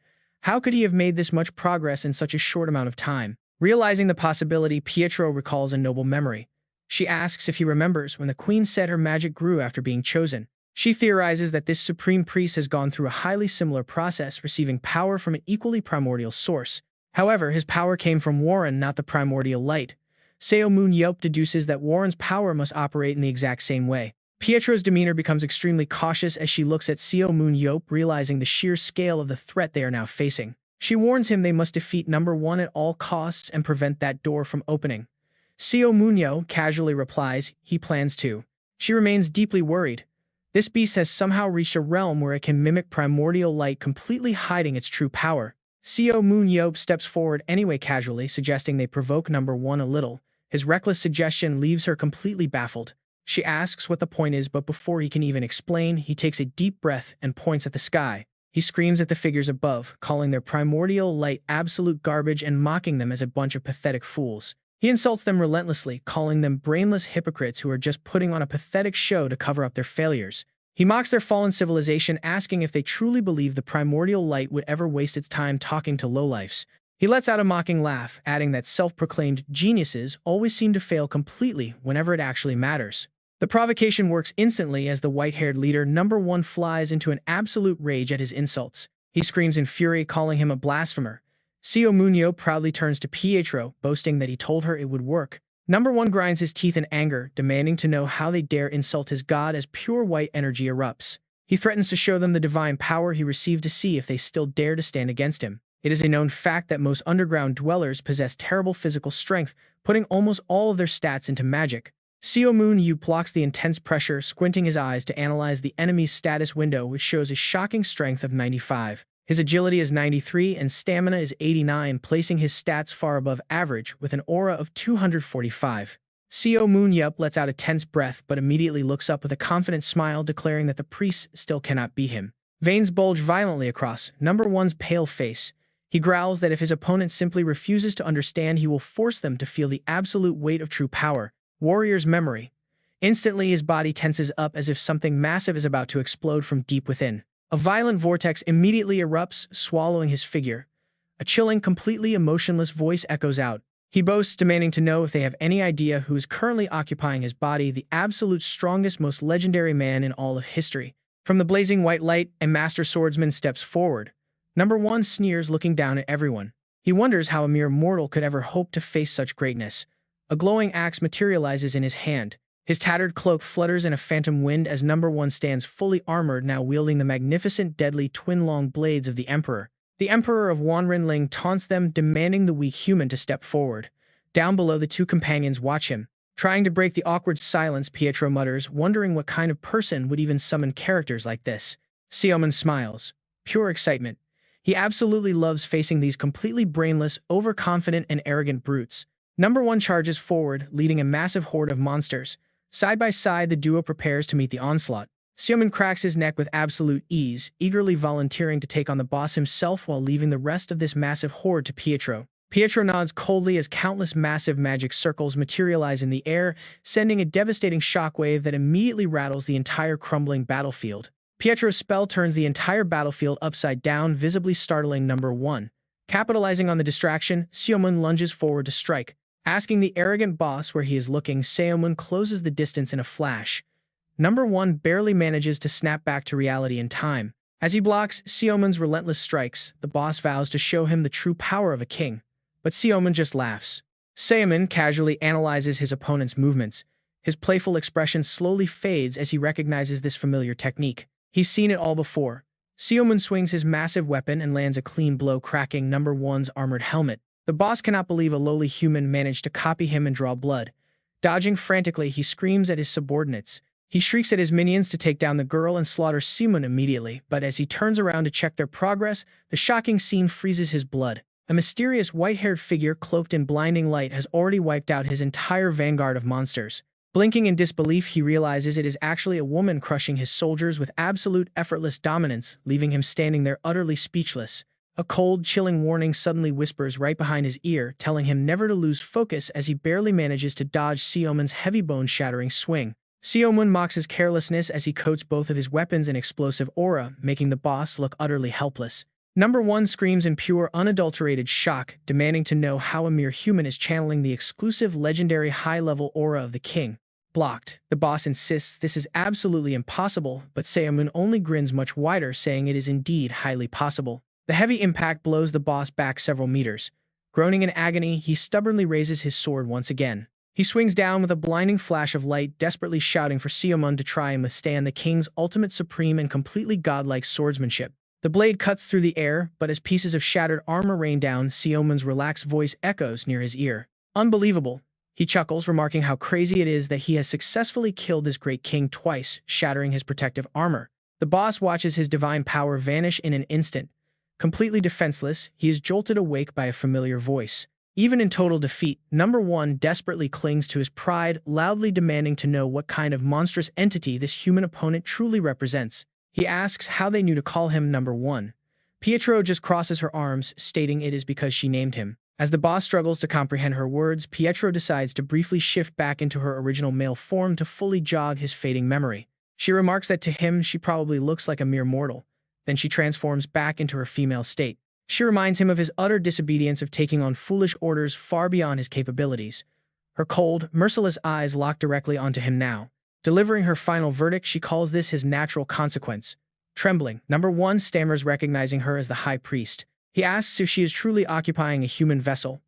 How could he have made this much progress in such a short amount of time? Realizing the possibility, Pietro recalls a noble memory. She asks if he remembers when the queen said her magic grew after being chosen. She theorizes that this supreme priest has gone through a highly similar process, receiving power from an equally primordial source. However, his power came from Warren, not the primordial light. Seo Moon-yeop deduces that Warren's power must operate in the exact same way. Pietro's demeanor becomes extremely cautious as she looks at Seo Moon-yeop, realizing the sheer scale of the threat they are now facing. She warns him they must defeat number 1 at all costs and prevent that door from opening. Seo Moon-yeop casually replies he plans to. She remains deeply worried. This beast has somehow reached a realm where it can mimic primordial light, completely hiding its true power. Seo Moon-yeop steps forward anyway, casually suggesting they provoke number 1 a little. His reckless suggestion leaves her completely baffled. She asks what the point is, but before he can even explain, he takes a deep breath and points at the sky. He screams at the figures above, calling their primordial light absolute garbage and mocking them as a bunch of pathetic fools. He insults them relentlessly, calling them brainless hypocrites who are just putting on a pathetic show to cover up their failures. He mocks their fallen civilization, asking if they truly believe the primordial light would ever waste its time talking to lowlifes. He lets out a mocking laugh, adding that self-proclaimed geniuses always seem to fail completely whenever it actually matters. The provocation works instantly as the white-haired leader number 1 flies into an absolute rage at his insults. He screams in fury, calling him a blasphemer. Seo Moon-yeop proudly turns to Pietro, boasting that he told her it would work. Number 1 grinds his teeth in anger, demanding to know how they dare insult his god as pure white energy erupts. He threatens to show them the divine power he received to see if they still dare to stand against him. It is a known fact that most underground dwellers possess terrible physical strength, putting almost all of their stats into magic. Seo Moon-yeop blocks the intense pressure, squinting his eyes to analyze the enemy's status window, which shows a shocking strength of 95. His agility is 93 and stamina is 89, placing his stats far above average with an aura of 245. Seo Moon-yeop lets out a tense breath but immediately looks up with a confident smile, declaring that the priest still cannot beat him. Veins bulge violently across number 1's pale face. He growls that if his opponent simply refuses to understand, he will force them to feel the absolute weight of true power. Warrior's memory. Instantly, his body tenses up as if something massive is about to explode from deep within. A violent vortex immediately erupts, swallowing his figure. A chilling, completely emotionless voice echoes out. He boasts, demanding to know if they have any idea who is currently occupying his body, the absolute strongest, most legendary man in all of history. From the blazing white light, a master swordsman steps forward. Number 1 sneers, looking down at everyone. He wonders how a mere mortal could ever hope to face such greatness. A glowing axe materializes in his hand. His tattered cloak flutters in a phantom wind as number 1 stands fully armored, now wielding the magnificent, deadly twin-long blades of the Emperor. The Emperor of Wanrinling taunts them, demanding the weak human to step forward. Down below, the 2 companions watch him. Trying to break the awkward silence, Pietro mutters, wondering what kind of person would even summon characters like this. Seo Moon smiles. Pure excitement. He absolutely loves facing these completely brainless, overconfident, and arrogant brutes. Number 1 charges forward, leading a massive horde of monsters. Side by side, the duo prepares to meet the onslaught. Seo Moon cracks his neck with absolute ease, eagerly volunteering to take on the boss himself while leaving the rest of this massive horde to Pietro. Pietro nods coldly as countless massive magic circles materialize in the air, sending a devastating shockwave that immediately rattles the entire crumbling battlefield. Pietro's spell turns the entire battlefield upside down, visibly startling number 1. Capitalizing on the distraction, Seo Moon lunges forward to strike. Asking the arrogant boss where he is looking, Seo Moon closes the distance in a flash. Number 1 barely manages to snap back to reality in time. As he blocks Seo Moon's relentless strikes, the boss vows to show him the true power of a king. But Seo Moon just laughs. Seo Moon casually analyzes his opponent's movements. His playful expression slowly fades as he recognizes this familiar technique. He's seen it all before. Seo Moon swings his massive weapon and lands a clean blow, cracking number 1's armored helmet. The boss cannot believe a lowly human managed to copy him and draw blood. Dodging frantically, he screams at his subordinates. He shrieks at his minions to take down the girl and slaughter Seo Moon immediately, but as he turns around to check their progress, the shocking scene freezes his blood. A mysterious white-haired figure cloaked in blinding light has already wiped out his entire vanguard of monsters. Blinking in disbelief, he realizes it is actually a woman crushing his soldiers with absolute effortless dominance, leaving him standing there utterly speechless. A cold, chilling warning suddenly whispers right behind his ear, telling him never to lose focus as he barely manages to dodge Seo Moon's heavy bone-shattering swing. Seo Moon mocks his carelessness as he coats both of his weapons in explosive aura, making the boss look utterly helpless. Number 1 screams in pure, unadulterated shock, demanding to know how a mere human is channeling the exclusive, legendary high-level aura of the king. Blocked. The boss insists this is absolutely impossible, but Seo Moon only grins much wider, saying it is indeed highly possible. The heavy impact blows the boss back several meters. Groaning in agony, he stubbornly raises his sword once again. He swings down with a blinding flash of light, desperately shouting for Seo Moon to try and withstand the king's ultimate supreme and completely godlike swordsmanship. The blade cuts through the air, but as pieces of shattered armor rain down, Seo Moon's relaxed voice echoes near his ear. Unbelievable. He chuckles, remarking how crazy it is that he has successfully killed this great king twice, shattering his protective armor. The boss watches his divine power vanish in an instant. Completely defenseless, he is jolted awake by a familiar voice. Even in total defeat, Number 1 desperately clings to his pride, loudly demanding to know what kind of monstrous entity this human opponent truly represents. He asks how they knew to call him Number 1. Pietro just crosses her arms, stating it is because she named him. As the boss struggles to comprehend her words, Pietro decides to briefly shift back into her original male form to fully jog his fading memory. She remarks that to him she probably looks like a mere mortal. Then she transforms back into her female state. She reminds him of his utter disobedience of taking on foolish orders far beyond his capabilities. Her cold, merciless eyes lock directly onto him now. Delivering her final verdict, she calls this his natural consequence. Trembling, Number 1 stammers, recognizing her as the high priest. He asks if she is truly occupying a human vessel.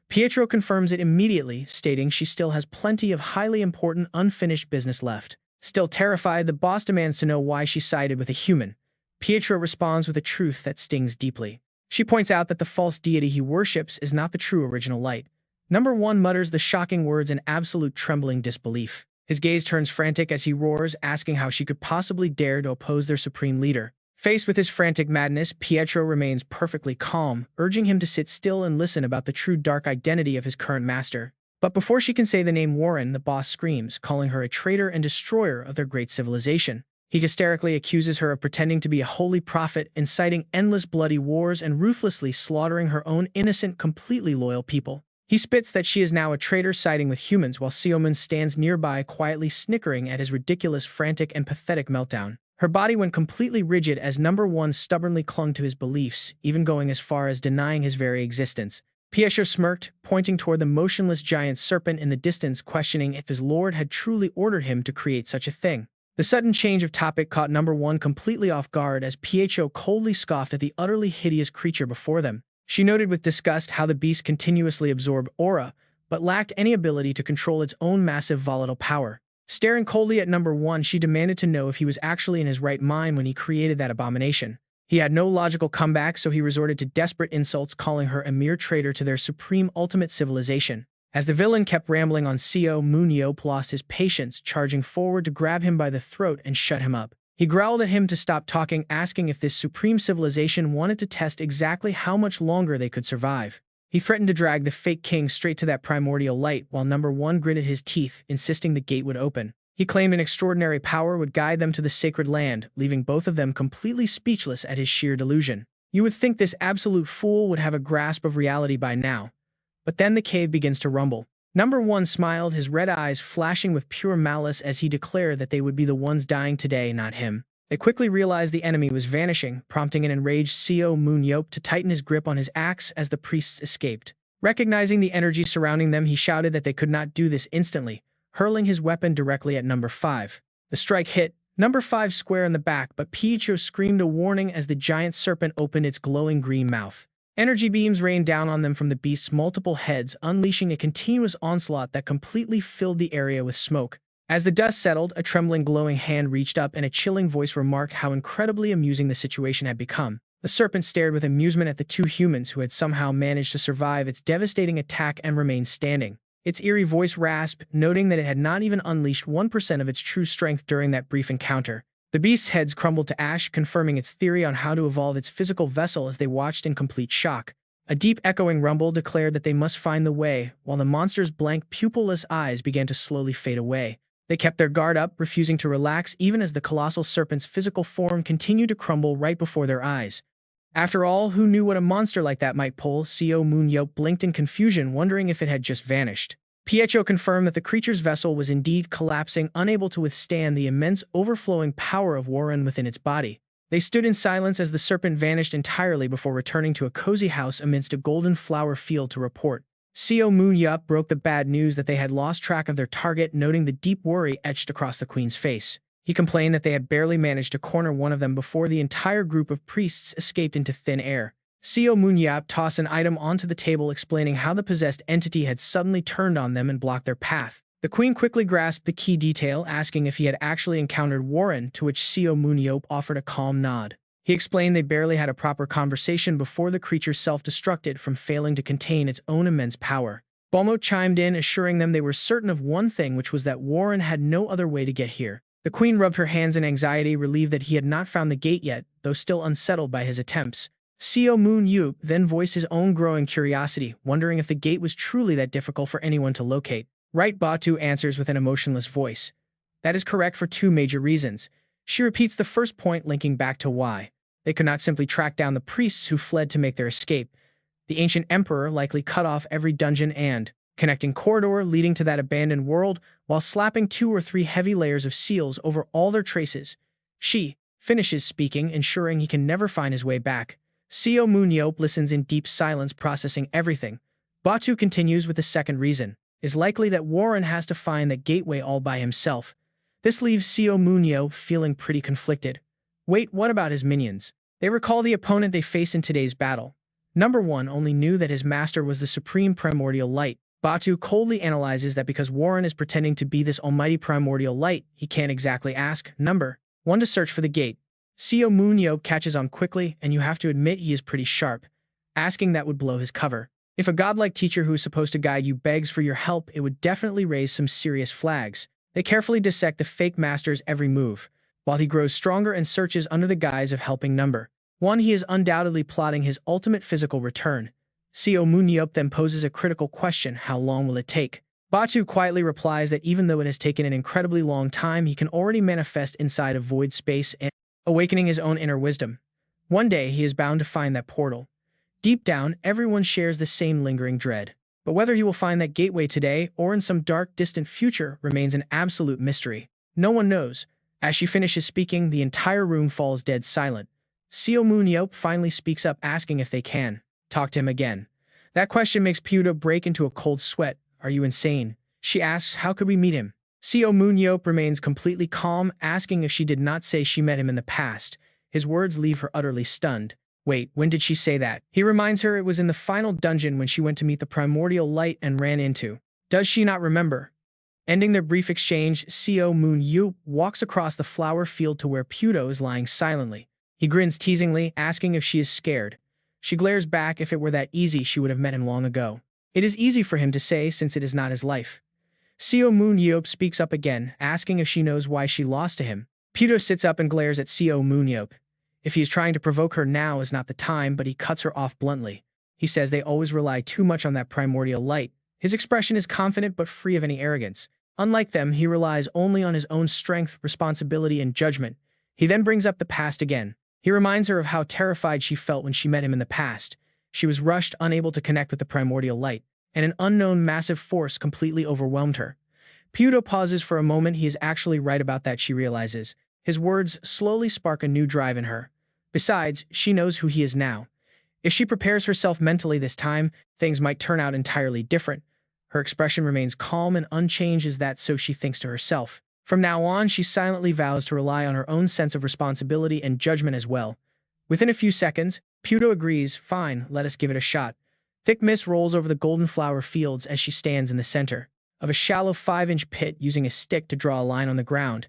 Pietro confirms it immediately, stating she still has plenty of highly important unfinished business left. Still terrified, the boss demands to know why she sided with a human. Pietro responds with a truth that stings deeply. She points out that the false deity he worships is not the true original light. Number 1 mutters the shocking words in absolute trembling disbelief. His gaze turns frantic as he roars, asking how she could possibly dare to oppose their supreme leader. Faced with his frantic madness, Pietro remains perfectly calm, urging him to sit still and listen about the true dark identity of his current master. But before she can say the name Warren, the boss screams, calling her a traitor and destroyer of their great civilization. He hysterically accuses her of pretending to be a holy prophet, inciting endless bloody wars and ruthlessly slaughtering her own innocent, completely loyal people. He spits that she is now a traitor siding with humans, while Seo Moon stands nearby quietly snickering at his ridiculous, frantic, and pathetic meltdown. Her body went completely rigid as Number 1 stubbornly clung to his beliefs, even going as far as denying his very existence. Pietro smirked, pointing toward the motionless giant serpent in the distance, questioning if his lord had truly ordered him to create such a thing. The sudden change of topic caught Number 1 completely off guard as Pietro coldly scoffed at the utterly hideous creature before them. She noted with disgust how the beast continuously absorbed aura, but lacked any ability to control its own massive volatile power. Staring coldly at Number 1, she demanded to know if he was actually in his right mind when he created that abomination. He had no logical comeback, so he resorted to desperate insults, calling her a mere traitor to their supreme ultimate civilization. As the villain kept rambling on, Seo Moon-yeop lost his patience, charging forward to grab him by the throat and shut him up. He growled at him to stop talking, asking if this supreme civilization wanted to test exactly how much longer they could survive. He threatened to drag the fake king straight to that primordial light, while Number 1 gritted his teeth, insisting the gate would open. He claimed an extraordinary power would guide them to the sacred land, leaving both of them completely speechless at his sheer delusion. You would think this absolute fool would have a grasp of reality by now. But then the cave begins to rumble. Number 1 smiled, his red eyes flashing with pure malice as he declared that they would be the ones dying today, not him. They quickly realized the enemy was vanishing, prompting an enraged Seo Moon-yeop to tighten his grip on his axe as the priests escaped. Recognizing the energy surrounding them, he shouted that they could not do this instantly, hurling his weapon directly at Number 5. The strike hit Number 5 square in the back, but Pietro screamed a warning as the giant serpent opened its glowing green mouth. Energy beams rained down on them from the beast's multiple heads, unleashing a continuous onslaught that completely filled the area with smoke. As the dust settled, a trembling, glowing hand reached up and a chilling voice remarked how incredibly amusing the situation had become. The serpent stared with amusement at the two humans who had somehow managed to survive its devastating attack and remain standing. Its eerie voice rasped, noting that it had not even unleashed 1% of its true strength during that brief encounter. The beast's heads crumbled to ash, confirming its theory on how to evolve its physical vessel as they watched in complete shock. A deep echoing rumble declared that they must find the way, while the monster's blank, pupilless eyes began to slowly fade away. They kept their guard up, refusing to relax even as the colossal serpent's physical form continued to crumble right before their eyes. After all, who knew what a monster like that might pull? Seo Moon-yeop blinked in confusion, wondering if it had just vanished. Piecho confirmed that the creature's vessel was indeed collapsing, unable to withstand the immense overflowing power of Warren within its body. They stood in silence as the serpent vanished entirely before returning to a cozy house amidst a golden flower field to report. Seo Moon-yeop broke the bad news that they had lost track of their target, noting the deep worry etched across the queen's face. He complained that they had barely managed to corner one of them before the entire group of priests escaped into thin air. Seo Moon-yeop tossed an item onto the table, explaining how the possessed entity had suddenly turned on them and blocked their path. The queen quickly grasped the key detail, asking if he had actually encountered Warren, to which Seo Moon-yeop offered a calm nod. He explained they barely had a proper conversation before the creature self-destructed from failing to contain its own immense power. Bomo chimed in, assuring them they were certain of one thing, which was that Warren had no other way to get here. The queen rubbed her hands in anxiety, relieved that he had not found the gate yet, though still unsettled by his attempts. Seo Moon-yeop then voiced his own growing curiosity, wondering if the gate was truly that difficult for anyone to locate. Right, Batu answers with an emotionless voice. That is correct for two major reasons. She repeats the first point, linking back to why they could not simply track down the priests who fled to make their escape. The ancient emperor likely cut off every dungeon and connecting corridor leading to that abandoned world, while slapping 2 or 3 heavy layers of seals over all their traces. She finishes speaking, ensuring he can never find his way back. Seo Moon-yeop listens in deep silence, processing everything. Batu continues with the second reason. It's likely that Warren has to find that gateway all by himself. This leaves Seo Moon-yeop feeling pretty conflicted. Wait, what about his minions? They recall the opponent they faced in today's battle. Number 1 only knew that his master was the supreme primordial light. Batu coldly analyzes that because Warren is pretending to be this almighty primordial light, he can't exactly ask Number 1 to search for the gate. Seo Moon-yeop catches on quickly, and you have to admit he is pretty sharp. Asking that would blow his cover. If a godlike teacher who is supposed to guide you begs for your help, it would definitely raise some serious flags. They carefully dissect the fake master's every move, while he grows stronger and searches under the guise of helping Number 1. He is undoubtedly plotting his ultimate physical return. Seo Moon-yeop then poses a critical question: how long will it take? Batu quietly replies that even though it has taken an incredibly long time, he can already manifest inside of void space and awakening his own inner wisdom. One day, he is bound to find that portal. Deep down, everyone shares the same lingering dread. But whether he will find that gateway today or in some dark, distant future remains an absolute mystery. No one knows. As she finishes speaking, the entire room falls dead silent. Seo Moon-yeop finally speaks up, asking if they can talk to him again. That question makes Piecho break into a cold sweat. Are you insane? She asks, how could we meet him? Seo Moon-yeop remains completely calm, asking if she did not say she met him in the past. His words leave her utterly stunned. Wait, when did she say that? He reminds her it was in the final dungeon when she went to meet the primordial light and ran into. Does she not remember? Ending their brief exchange, Seo Moon-yeop walks across the flower field to where Piecho is lying silently. He grins teasingly, asking if she is scared. She glares back. If it were that easy, she would have met him long ago. It is easy for him to say, since it is not his life. Seo Moon-yeop speaks up again, asking if she knows why she lost to him. Piecho sits up and glares at Seo Moon-yeop. If he is trying to provoke her, now is not the time, but he cuts her off bluntly. He says they always rely too much on that primordial light. His expression is confident but free of any arrogance. Unlike them, he relies only on his own strength, responsibility, and judgment. He then brings up the past again. He reminds her of how terrified she felt when she met him in the past. She was rushed, unable to connect with the primordial light, and an unknown massive force completely overwhelmed her. Piecho pauses for a moment. He is actually right about that, she realizes. His words slowly spark a new drive in her. Besides, she knows who he is now. If she prepares herself mentally this time, things might turn out entirely different. Her expression remains calm and unchanged as that, so she thinks to herself. From now on, she silently vows to rely on her own sense of responsibility and judgment as well. Within a few seconds, Piecho agrees. Fine, let us give it a shot. Thick mist rolls over the golden flower fields as she stands in the center of a shallow 5-inch pit, using a stick to draw a line on the ground.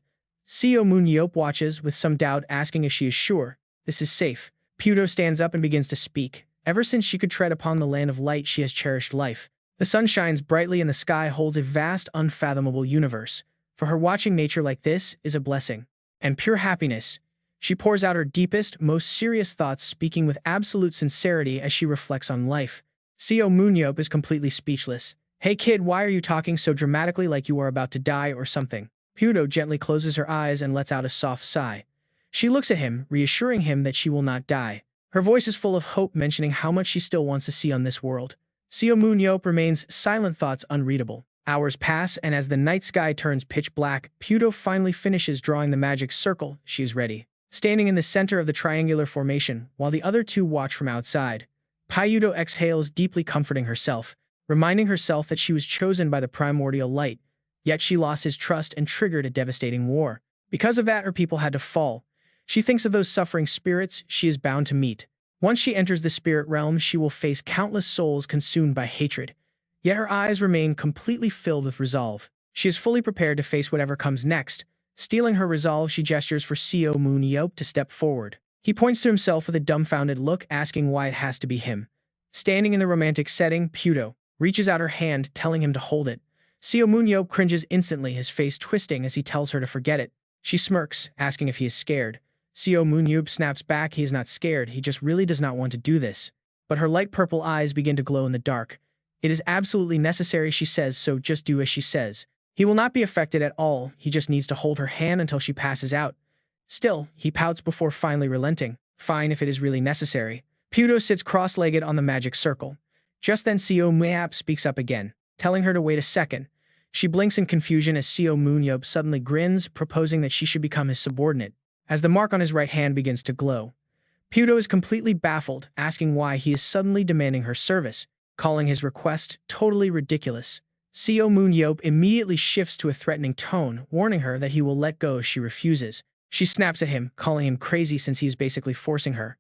Seo Moon-yeop watches with some doubt, asking if she is sure this is safe. Piecho stands up and begins to speak. Ever since she could tread upon the land of light, she has cherished life. The sun shines brightly and the sky holds a vast, unfathomable universe. For her, watching nature like this is a blessing and pure happiness. She pours out her deepest, most serious thoughts, speaking with absolute sincerity as she reflects on life. Seo Moon-yeop is completely speechless. "Hey kid, why are you talking so dramatically like you are about to die or something?" Pudo gently closes her eyes and lets out a soft sigh. She looks at him, reassuring him that she will not die. Her voice is full of hope, mentioning how much she still wants to see on this world. Seo Moon-yeop remains silent, thoughts unreadable. Hours pass, and as the night sky turns pitch black, Pudo finally finishes drawing the magic circle. She is ready. Standing in the center of the triangular formation, while the other two watch from outside, Pyudo exhales, deeply comforting herself, reminding herself that she was chosen by the primordial light, yet she lost his trust and triggered a devastating war. Because of that, her people had to fall. She thinks of those suffering spirits she is bound to meet. Once she enters the spirit realm, she will face countless souls consumed by hatred. Yet her eyes remain completely filled with resolve. She is fully prepared to face whatever comes next. Stealing her resolve, she gestures for Seo Moon-yeop to step forward. He points to himself with a dumbfounded look, asking why it has to be him. Standing in the romantic setting, Pudo reaches out her hand, telling him to hold it. Seo Moon-yeop cringes instantly, his face twisting as he tells her to forget it. She smirks, asking if he is scared. Seo Moon-yeop snaps back, he is not scared, he just really does not want to do this. But her light purple eyes begin to glow in the dark. "It is absolutely necessary," she says, "so just do as she says." He will not be affected at all, he just needs to hold her hand until she passes out. Still, he pouts before finally relenting. "Fine if it is really necessary." Pudo sits cross-legged on the magic circle. Just then Seo Moon-yeop speaks up again, telling her to wait a second. She blinks in confusion as Seo Moon-yeop suddenly grins, proposing that she should become his subordinate. As the mark on his right hand begins to glow, Pudo is completely baffled, asking why he is suddenly demanding her service, calling his request totally ridiculous. Seo Moon-yeop immediately shifts to a threatening tone, warning her that he will let go if she refuses. She snaps at him, calling him crazy since he is basically forcing her.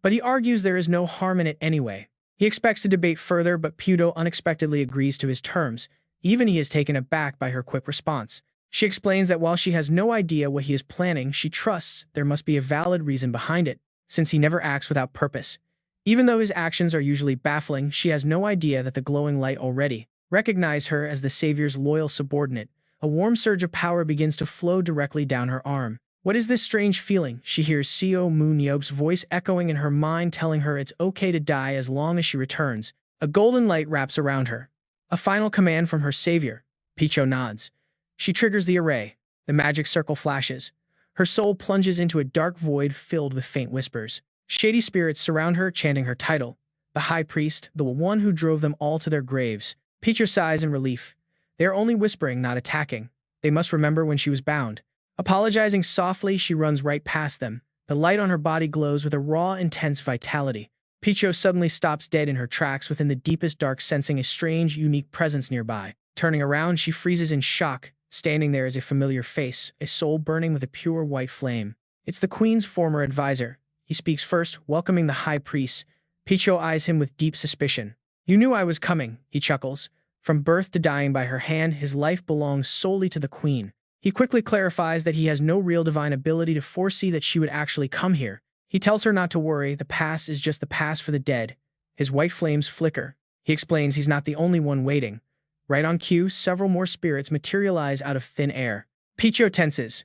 But he argues there is no harm in it anyway. He expects to debate further, but Pudo unexpectedly agrees to his terms. Even he is taken aback by her quick response. She explains that while she has no idea what he is planning, she trusts there must be a valid reason behind it, since he never acts without purpose. Even though his actions are usually baffling, she has no idea that the glowing light already recognizes her as the savior's loyal subordinate. A warm surge of power begins to flow directly down her arm. What is this strange feeling? She hears Seo Moon-yeop's voice echoing in her mind, telling her it's okay to die as long as she returns. A golden light wraps around her. A final command from her savior. Picho nods. She triggers the array. The magic circle flashes. Her soul plunges into a dark void filled with faint whispers. Shady spirits surround her, chanting her title. The High Priest, the one who drove them all to their graves. Picho sighs in relief. They are only whispering, not attacking. They must remember when she was bound. Apologizing softly, she runs right past them. The light on her body glows with a raw, intense vitality. Picho suddenly stops dead in her tracks within the deepest dark, sensing a strange, unique presence nearby. Turning around, she freezes in shock. Standing there is a familiar face, a soul burning with a pure white flame. It's the Queen's former advisor. He speaks first, welcoming the High Priest. Picho eyes him with deep suspicion. "You knew I was coming," he chuckles. From birth to dying by her hand, his life belongs solely to the Queen. He quickly clarifies that he has no real divine ability to foresee that she would actually come here. He tells her not to worry, the past is just the past for the dead. His white flames flicker. He explains he's not the only one waiting. Right on cue, several more spirits materialize out of thin air. Picho tenses.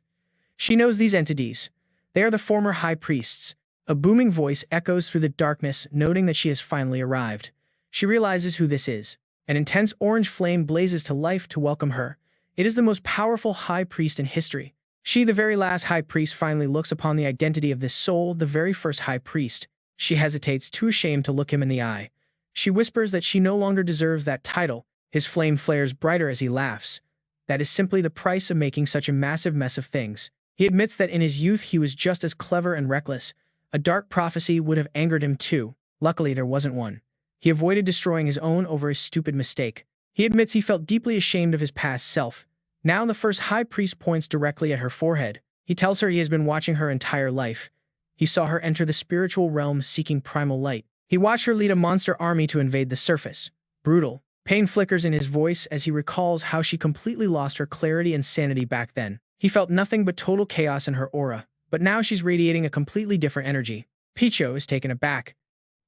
She knows these entities. They are the former high priests. A booming voice echoes through the darkness, noting that she has finally arrived. She realizes who this is. An intense orange flame blazes to life to welcome her. It is the most powerful high priest in history. She, the very last high priest, finally looks upon the identity of this soul, the very first high priest. She hesitates, too ashamed to look him in the eye. She whispers that she no longer deserves that title. His flame flares brighter as he laughs. That is simply the price of making such a massive mess of things. He admits that in his youth he was just as clever and reckless. A dark prophecy would have angered him too. Luckily there wasn't one. He avoided destroying his own over a stupid mistake. He admits he felt deeply ashamed of his past self. Now the first high priest points directly at her forehead. He tells her he has been watching her entire life. He saw her enter the spiritual realm seeking primal light. He watched her lead a monster army to invade the surface. Brutal. Pain flickers in his voice as he recalls how she completely lost her clarity and sanity back then. He felt nothing but total chaos in her aura, but now she's radiating a completely different energy. Picho is taken aback.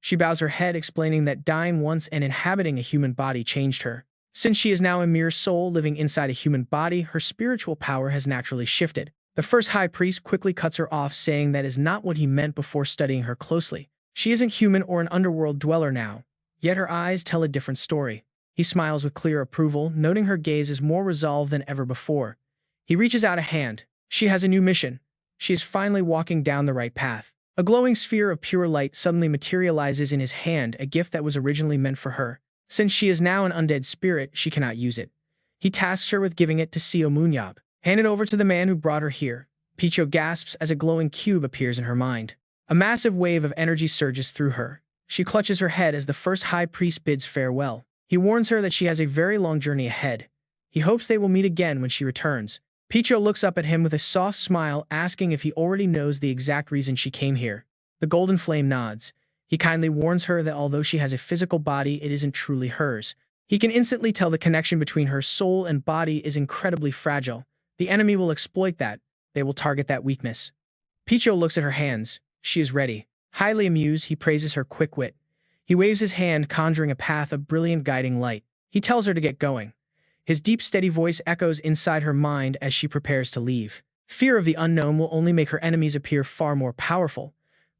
She bows her head, explaining that dying once and inhabiting a human body changed her. Since she is now a mere soul living inside a human body, her spiritual power has naturally shifted. The first high priest quickly cuts her off, saying that is not what he meant before studying her closely. She isn't human or an underworld dweller now, yet her eyes tell a different story. He smiles with clear approval, noting her gaze is more resolved than ever before. He reaches out a hand. She has a new mission. She is finally walking down the right path. A glowing sphere of pure light suddenly materializes in his hand, a gift that was originally meant for her. Since she is now an undead spirit, she cannot use it. He tasks her with giving it to Seo Moon-yeop. Hand it over to the man who brought her here. Picho gasps as a glowing cube appears in her mind. A massive wave of energy surges through her. She clutches her head as the first high priest bids farewell. He warns her that she has a very long journey ahead. He hopes they will meet again when she returns. Picho looks up at him with a soft smile, asking if he already knows the exact reason she came here. The golden flame nods. He kindly warns her that although she has a physical body, it isn't truly hers. He can instantly tell the connection between her soul and body is incredibly fragile. The enemy will exploit that. They will target that weakness. Picho looks at her hands. She is ready. Highly amused, he praises her quick wit. He waves his hand, conjuring a path of brilliant guiding light. He tells her to get going. His deep, steady voice echoes inside her mind as she prepares to leave. Fear of the unknown will only make her enemies appear far more powerful.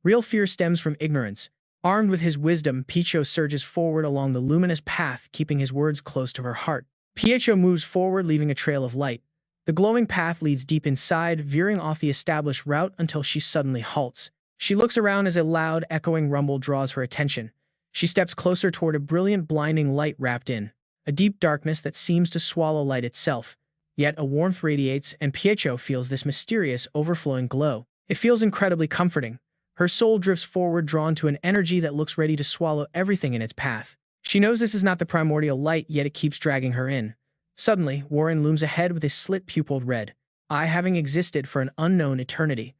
Real fear stems from ignorance. Armed with his wisdom, Picho surges forward along the luminous path, keeping his words close to her heart. Picho moves forward, leaving a trail of light. The glowing path leads deep inside, veering off the established route until she suddenly halts. She looks around as a loud, echoing rumble draws her attention. She steps closer toward a brilliant, blinding light wrapped in a deep darkness that seems to swallow light itself. Yet a warmth radiates, and Picho feels this mysterious, overflowing glow. It feels incredibly comforting. Her soul drifts forward, drawn to an energy that looks ready to swallow everything in its path. She knows this is not the primordial light, yet it keeps dragging her in. Suddenly, Warren looms ahead with his slit-pupiled red eye, having existed for an unknown eternity.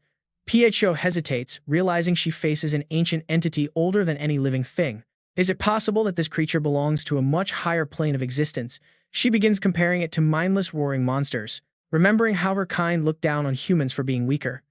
Picho hesitates, realizing she faces an ancient entity older than any living thing. Is it possible that this creature belongs to a much higher plane of existence? She begins comparing it to mindless roaring monsters, remembering how her kind looked down on humans for being weaker.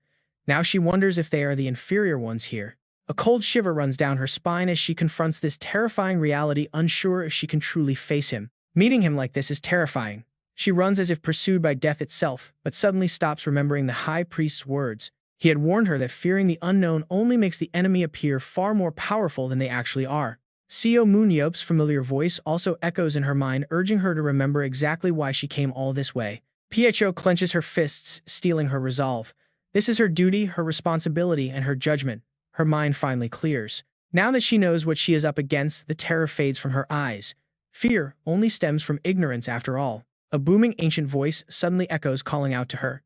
Now she wonders if they are the inferior ones here. A cold shiver runs down her spine as she confronts this terrifying reality, unsure if she can truly face him. Meeting him like this is terrifying. She runs as if pursued by death itself, but suddenly stops, remembering the high priest's words. He had warned her that fearing the unknown only makes the enemy appear far more powerful than they actually are. Seo Moon-yeop's familiar voice also echoes in her mind, urging her to remember exactly why she came all this way. Picho clenches her fists, steeling her resolve. This is her duty, her responsibility, and her judgment. Her mind finally clears. Now that she knows what she is up against, the terror fades from her eyes. Fear only stems from ignorance after all. A booming ancient voice suddenly echoes, calling out to her.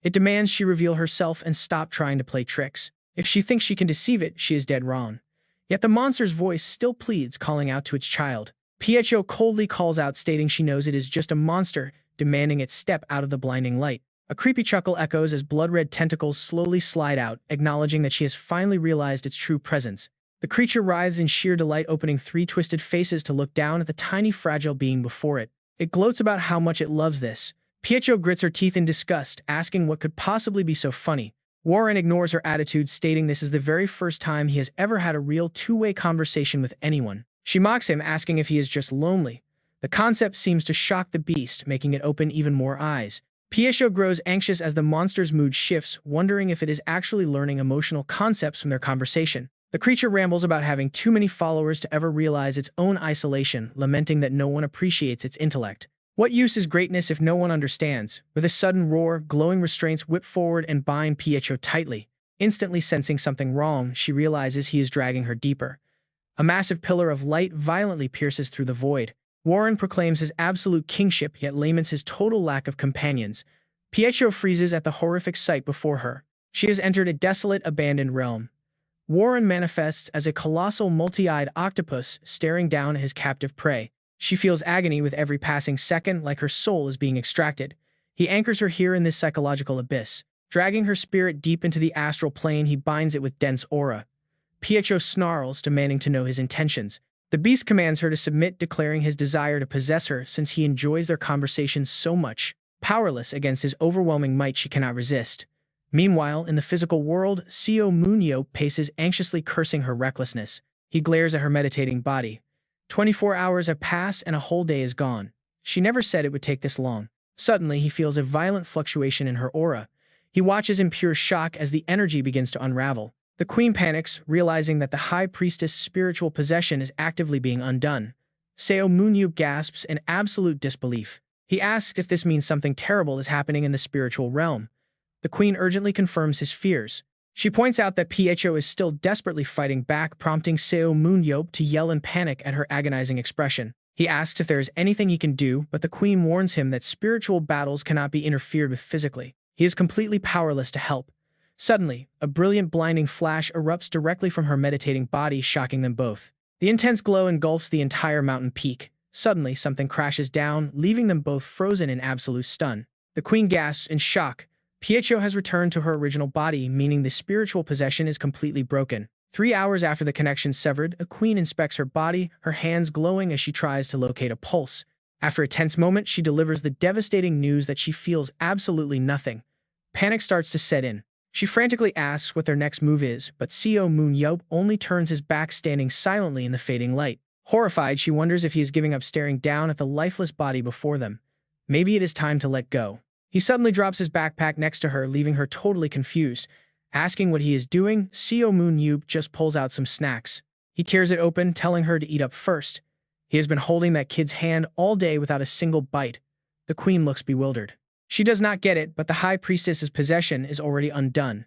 It demands she reveal herself and stop trying to play tricks. If she thinks she can deceive it, she is dead wrong. Yet the monster's voice still pleads, calling out to its child. Picho coldly calls out, stating she knows it is just a monster, demanding it step out of the blinding light. A creepy chuckle echoes as blood-red tentacles slowly slide out, acknowledging that she has finally realized its true presence. The creature writhes in sheer delight, opening 3 twisted faces to look down at the tiny, fragile being before it. It gloats about how much it loves this. Picho grits her teeth in disgust, asking what could possibly be so funny. Warren ignores her attitude, stating this is the very first time he has ever had a real two-way conversation with anyone. She mocks him, asking if he is just lonely. The concept seems to shock the beast, making it open even more eyes. Picho grows anxious as the monster's mood shifts, wondering if it is actually learning emotional concepts from their conversation. The creature rambles about having too many followers to ever realize its own isolation, lamenting that no one appreciates its intellect. What use is greatness if no one understands? With a sudden roar, glowing restraints whip forward and bind Picho tightly. Instantly sensing something wrong, she realizes he is dragging her deeper. A massive pillar of light violently pierces through the void. Warren proclaims his absolute kingship, yet laments his total lack of companions. Picho freezes at the horrific sight before her. She has entered a desolate, abandoned realm. Warren manifests as a colossal, multi-eyed octopus, staring down at his captive prey. She feels agony with every passing second, like her soul is being extracted. He anchors her here in this psychological abyss. Dragging her spirit deep into the astral plane, he binds it with dense aura. Picho snarls, demanding to know his intentions. The beast commands her to submit, declaring his desire to possess her since he enjoys their conversations so much. Powerless against his overwhelming might, she cannot resist. Meanwhile, in the physical world, Seo Moon-yeop paces anxiously, cursing her recklessness. He glares at her meditating body. 24 hours have passed and a whole day is gone. She never said it would take this long. Suddenly, he feels a violent fluctuation in her aura. He watches in pure shock as the energy begins to unravel. The queen panics, realizing that the high priestess' spiritual possession is actively being undone. Seo Moon-yeop gasps in absolute disbelief. He asks if this means something terrible is happening in the spiritual realm. The queen urgently confirms his fears. She points out that Pho is still desperately fighting back, prompting Seo Moon-yeop to yell in panic at her agonizing expression. He asks if there is anything he can do, but the queen warns him that spiritual battles cannot be interfered with physically. He is completely powerless to help. Suddenly, a brilliant blinding flash erupts directly from her meditating body, shocking them both. The intense glow engulfs the entire mountain peak. Suddenly, something crashes down, leaving them both frozen in absolute stun. The queen gasps in shock. Pho has returned to her original body, meaning the spiritual possession is completely broken. 3 hours after the connection severed, a queen inspects her body, her hands glowing as she tries to locate a pulse. After a tense moment, she delivers the devastating news that she feels absolutely nothing. Panic starts to set in. She frantically asks what their next move is, but Seo Moon-yeop only turns his back, standing silently in the fading light. Horrified, she wonders if he is giving up, staring down at the lifeless body before them. Maybe it is time to let go. He suddenly drops his backpack next to her, leaving her totally confused. Asking what he is doing, Seo Moon-yeop just pulls out some snacks. He tears it open, telling her to eat up first. He has been holding that kid's hand all day without a single bite. The queen looks bewildered. She does not get it, but the high priestess's possession is already undone.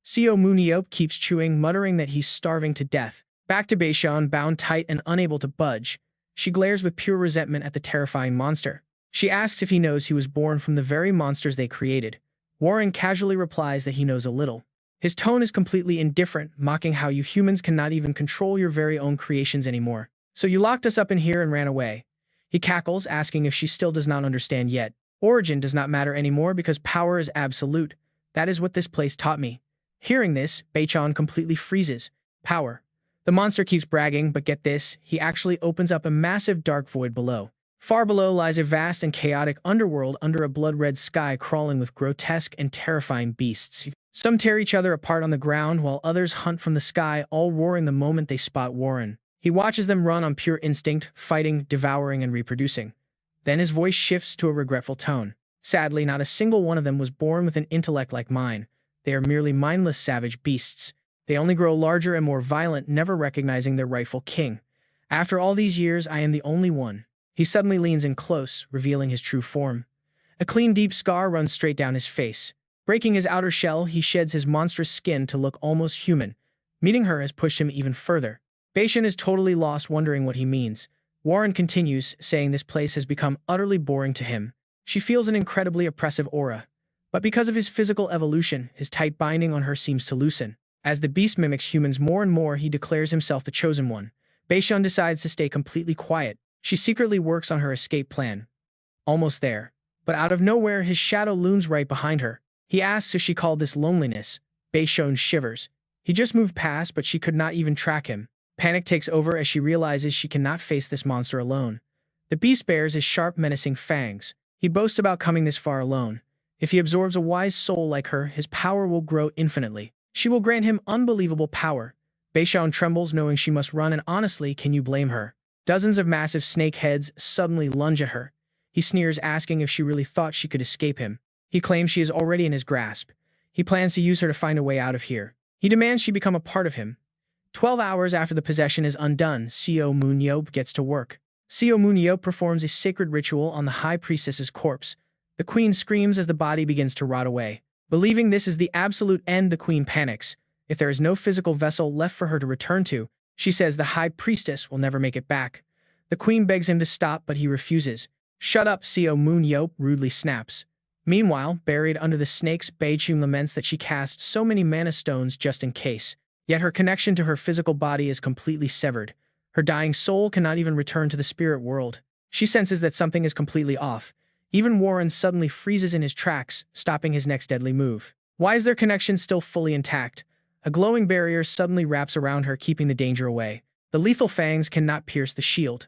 Seo Moon-yeop keeps chewing, muttering that he's starving to death. Back to Baishan, bound tight and unable to budge. She glares with pure resentment at the terrifying monster. She asks if he knows he was born from the very monsters they created. Warren casually replies that he knows a little. His tone is completely indifferent, mocking how you humans cannot even control your very own creations anymore. So you locked us up in here and ran away. He cackles, asking if she still does not understand yet. Origin does not matter anymore because power is absolute. That is what this place taught me. Hearing this, Baichan completely freezes. Power. The monster keeps bragging, but get this, he actually opens up a massive dark void below. Far below lies a vast and chaotic underworld under a blood-red sky crawling with grotesque and terrifying beasts. Some tear each other apart on the ground while others hunt from the sky, all roaring the moment they spot Warren. He watches them run on pure instinct, fighting, devouring, and reproducing. Then his voice shifts to a regretful tone. Sadly, not a single one of them was born with an intellect like mine. They are merely mindless savage beasts. They only grow larger and more violent, never recognizing their rightful king. After all these years, I am the only one. He suddenly leans in close, revealing his true form. A clean, deep scar runs straight down his face. Breaking his outer shell, he sheds his monstrous skin to look almost human. Meeting her has pushed him even further. Baishan is totally lost, wondering what he means. Warren continues, saying this place has become utterly boring to him. She feels an incredibly oppressive aura. But because of his physical evolution, his tight binding on her seems to loosen. As the beast mimics humans more and more, he declares himself the chosen one. Baishan decides to stay completely quiet. She secretly works on her escape plan. Almost there. But out of nowhere, his shadow looms right behind her. He asks if she called this loneliness. Baishon shivers. He just moved past, but she could not even track him. Panic takes over as she realizes she cannot face this monster alone. The beast bears his sharp, menacing fangs. He boasts about coming this far alone. If he absorbs a wise soul like her, his power will grow infinitely. She will grant him unbelievable power. Baishon trembles, knowing she must run, and honestly, can you blame her? Dozens of massive snake heads suddenly lunge at her. He sneers, asking if she really thought she could escape him. He claims she is already in his grasp. He plans to use her to find a way out of here. He demands she become a part of him. 12 hours after the possession is undone, Seo Moon-yeop gets to work. Seo Moon-yeop performs a sacred ritual on the high priestess's corpse. The queen screams as the body begins to rot away. Believing this is the absolute end, the queen panics. If there is no physical vessel left for her to return to, she says the high priestess will never make it back. The queen begs him to stop, but he refuses. Shut up, Seo Moon-yeop rudely snaps. Meanwhile, buried under the snakes, Baechun laments that she cast so many mana stones just in case. Yet her connection to her physical body is completely severed. Her dying soul cannot even return to the spirit world. She senses that something is completely off. Even Warren suddenly freezes in his tracks, stopping his next deadly move. Why is their connection still fully intact? A glowing barrier suddenly wraps around her, keeping the danger away. The lethal fangs cannot pierce the shield.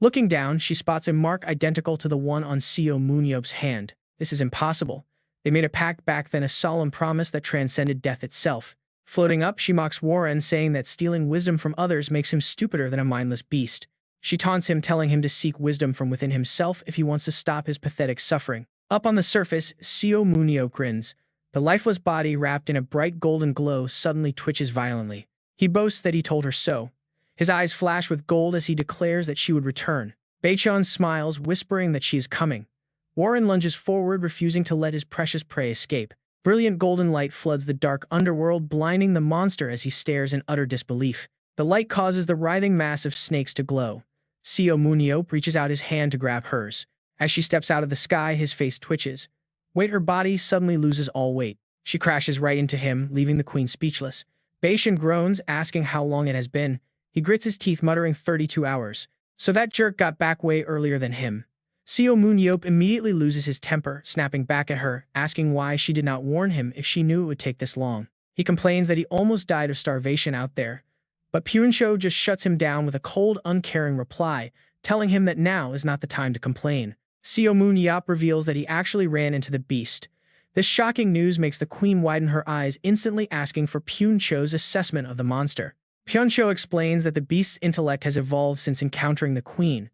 Looking down, she spots a mark identical to the one on Seo Moon-yeop's hand. This is impossible. They made a pact back then, a solemn promise that transcended death itself. Floating up, she mocks Warren, saying that stealing wisdom from others makes him stupider than a mindless beast. She taunts him, telling him to seek wisdom from within himself if he wants to stop his pathetic suffering. Up on the surface, Seo Moon-yeop grins. The lifeless body, wrapped in a bright golden glow, suddenly twitches violently. He boasts that he told her so. His eyes flash with gold as he declares that she would return. Baechon smiles, whispering that she is coming. Warren lunges forward, refusing to let his precious prey escape. Brilliant golden light floods the dark underworld, blinding the monster as he stares in utter disbelief. The light causes the writhing mass of snakes to glow. Seo Moon-yeop reaches out his hand to grab hers. As she steps out of the sky, his face twitches. Her body suddenly loses all weight. She crashes right into him, leaving the queen speechless. Baechon groans, asking how long it has been. He grits his teeth, muttering 32 hours. So that jerk got back way earlier than him. Seo Moon-yeop immediately loses his temper, snapping back at her, asking why she did not warn him if she knew it would take this long. He complains that he almost died of starvation out there. But Pyuncho just shuts him down with a cold, uncaring reply, telling him that now is not the time to complain. Seo Moon-yeop reveals that he actually ran into the beast. This shocking news makes the queen widen her eyes, instantly asking for Pyuncho's assessment of the monster. Pyuncho explains that the beast's intellect has evolved since encountering the queen.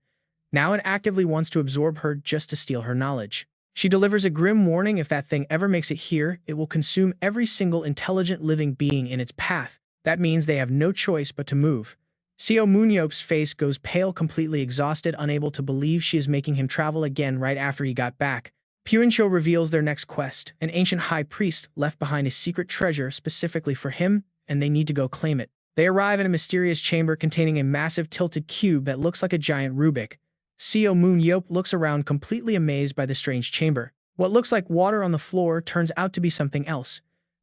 Now it actively wants to absorb her just to steal her knowledge. She delivers a grim warning: if that thing ever makes it here, it will consume every single intelligent living being in its path. That means they have no choice but to move. Seo Moon-yeop's face goes pale, completely exhausted, unable to believe she is making him travel again right after he got back. Pyuncho reveals their next quest. An ancient high priest left behind a secret treasure specifically for him, and they need to go claim it. They arrive in a mysterious chamber containing a massive tilted cube that looks like a giant Rubik. Seo Moon-yeop looks around, completely amazed by the strange chamber. What looks like water on the floor turns out to be something else.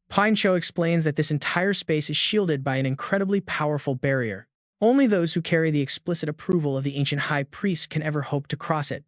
Pyuncho explains that this entire space is shielded by an incredibly powerful barrier. Only those who carry the explicit approval of the ancient high priest can ever hope to cross it.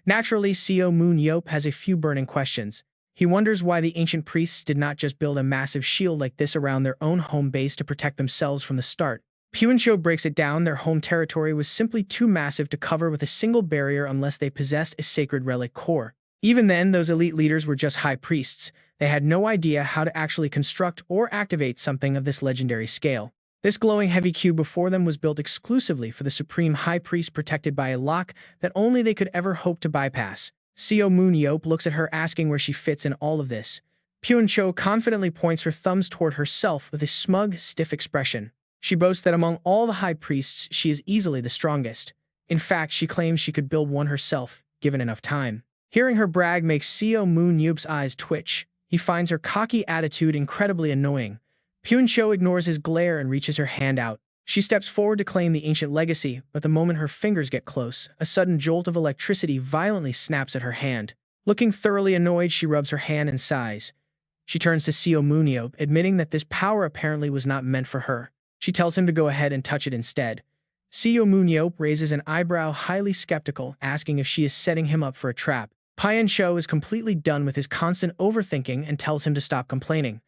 Naturally, Seo Moon-yeop has a few burning questions. He wonders why the ancient priests did not just build a massive shield like this around their own home base to protect themselves from the start. Pyuncho breaks it down: their home territory was simply too massive to cover with a single barrier unless they possessed a sacred relic core. Even then, those elite leaders were just high priests. They had no idea how to actually construct or activate something of this legendary scale. This glowing heavy cube before them was built exclusively for the supreme high priest, protected by a lock that only they could ever hope to bypass. Seo Moon-yeop looks at her, asking where she fits in all of this. Pyuncho confidently points her thumbs toward herself with a smug, stiff expression. She boasts that among all the high priests, she is easily the strongest. In fact, she claims she could build one herself, given enough time. Hearing her brag makes Seo Moon-yeop's eyes twitch. He finds her cocky attitude incredibly annoying. Pyuncho ignores his glare and reaches her hand out. She steps forward to claim the ancient legacy, but the moment her fingers get close, a sudden jolt of electricity violently snaps at her hand. Looking thoroughly annoyed, she rubs her hand and sighs. She turns to Seo Moon-yeop, admitting that this power apparently was not meant for her. She tells him to go ahead and touch it instead. Seo Moon-yeop raises an eyebrow, highly skeptical, asking if she is setting him up for a trap. Pyuncho is completely done with his constant overthinking and tells him to stop complaining.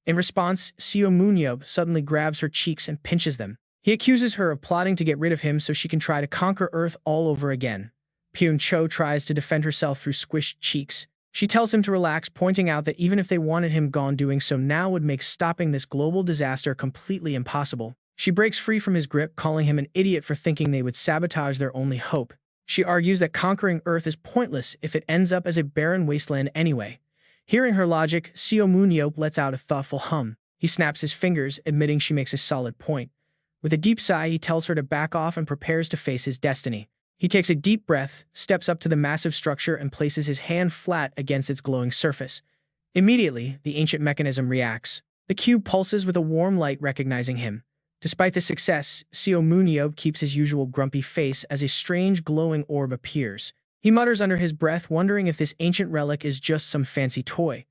In response, Seo Moon-yeop suddenly grabs her cheeks and pinches them. He accuses her of plotting to get rid of him so she can try to conquer Earth all over again. Pyuncho tries to defend herself through squished cheeks. She tells him to relax, pointing out that even if they wanted him gone, doing so now would make stopping this global disaster completely impossible. She breaks free from his grip, calling him an idiot for thinking they would sabotage their only hope. She argues that conquering Earth is pointless if it ends up as a barren wasteland anyway. Hearing her logic, Seo Moon-yeop lets out a thoughtful hum. He snaps his fingers, admitting she makes a solid point. With a deep sigh, he tells her to back off and prepares to face his destiny. He takes a deep breath, steps up to the massive structure, and places his hand flat against its glowing surface. Immediately, the ancient mechanism reacts. The cube pulses with a warm light, recognizing him. Despite the success, Seo Moon-yeop keeps his usual grumpy face as a strange glowing orb appears. He mutters under his breath, wondering if this ancient relic is just some fancy toy.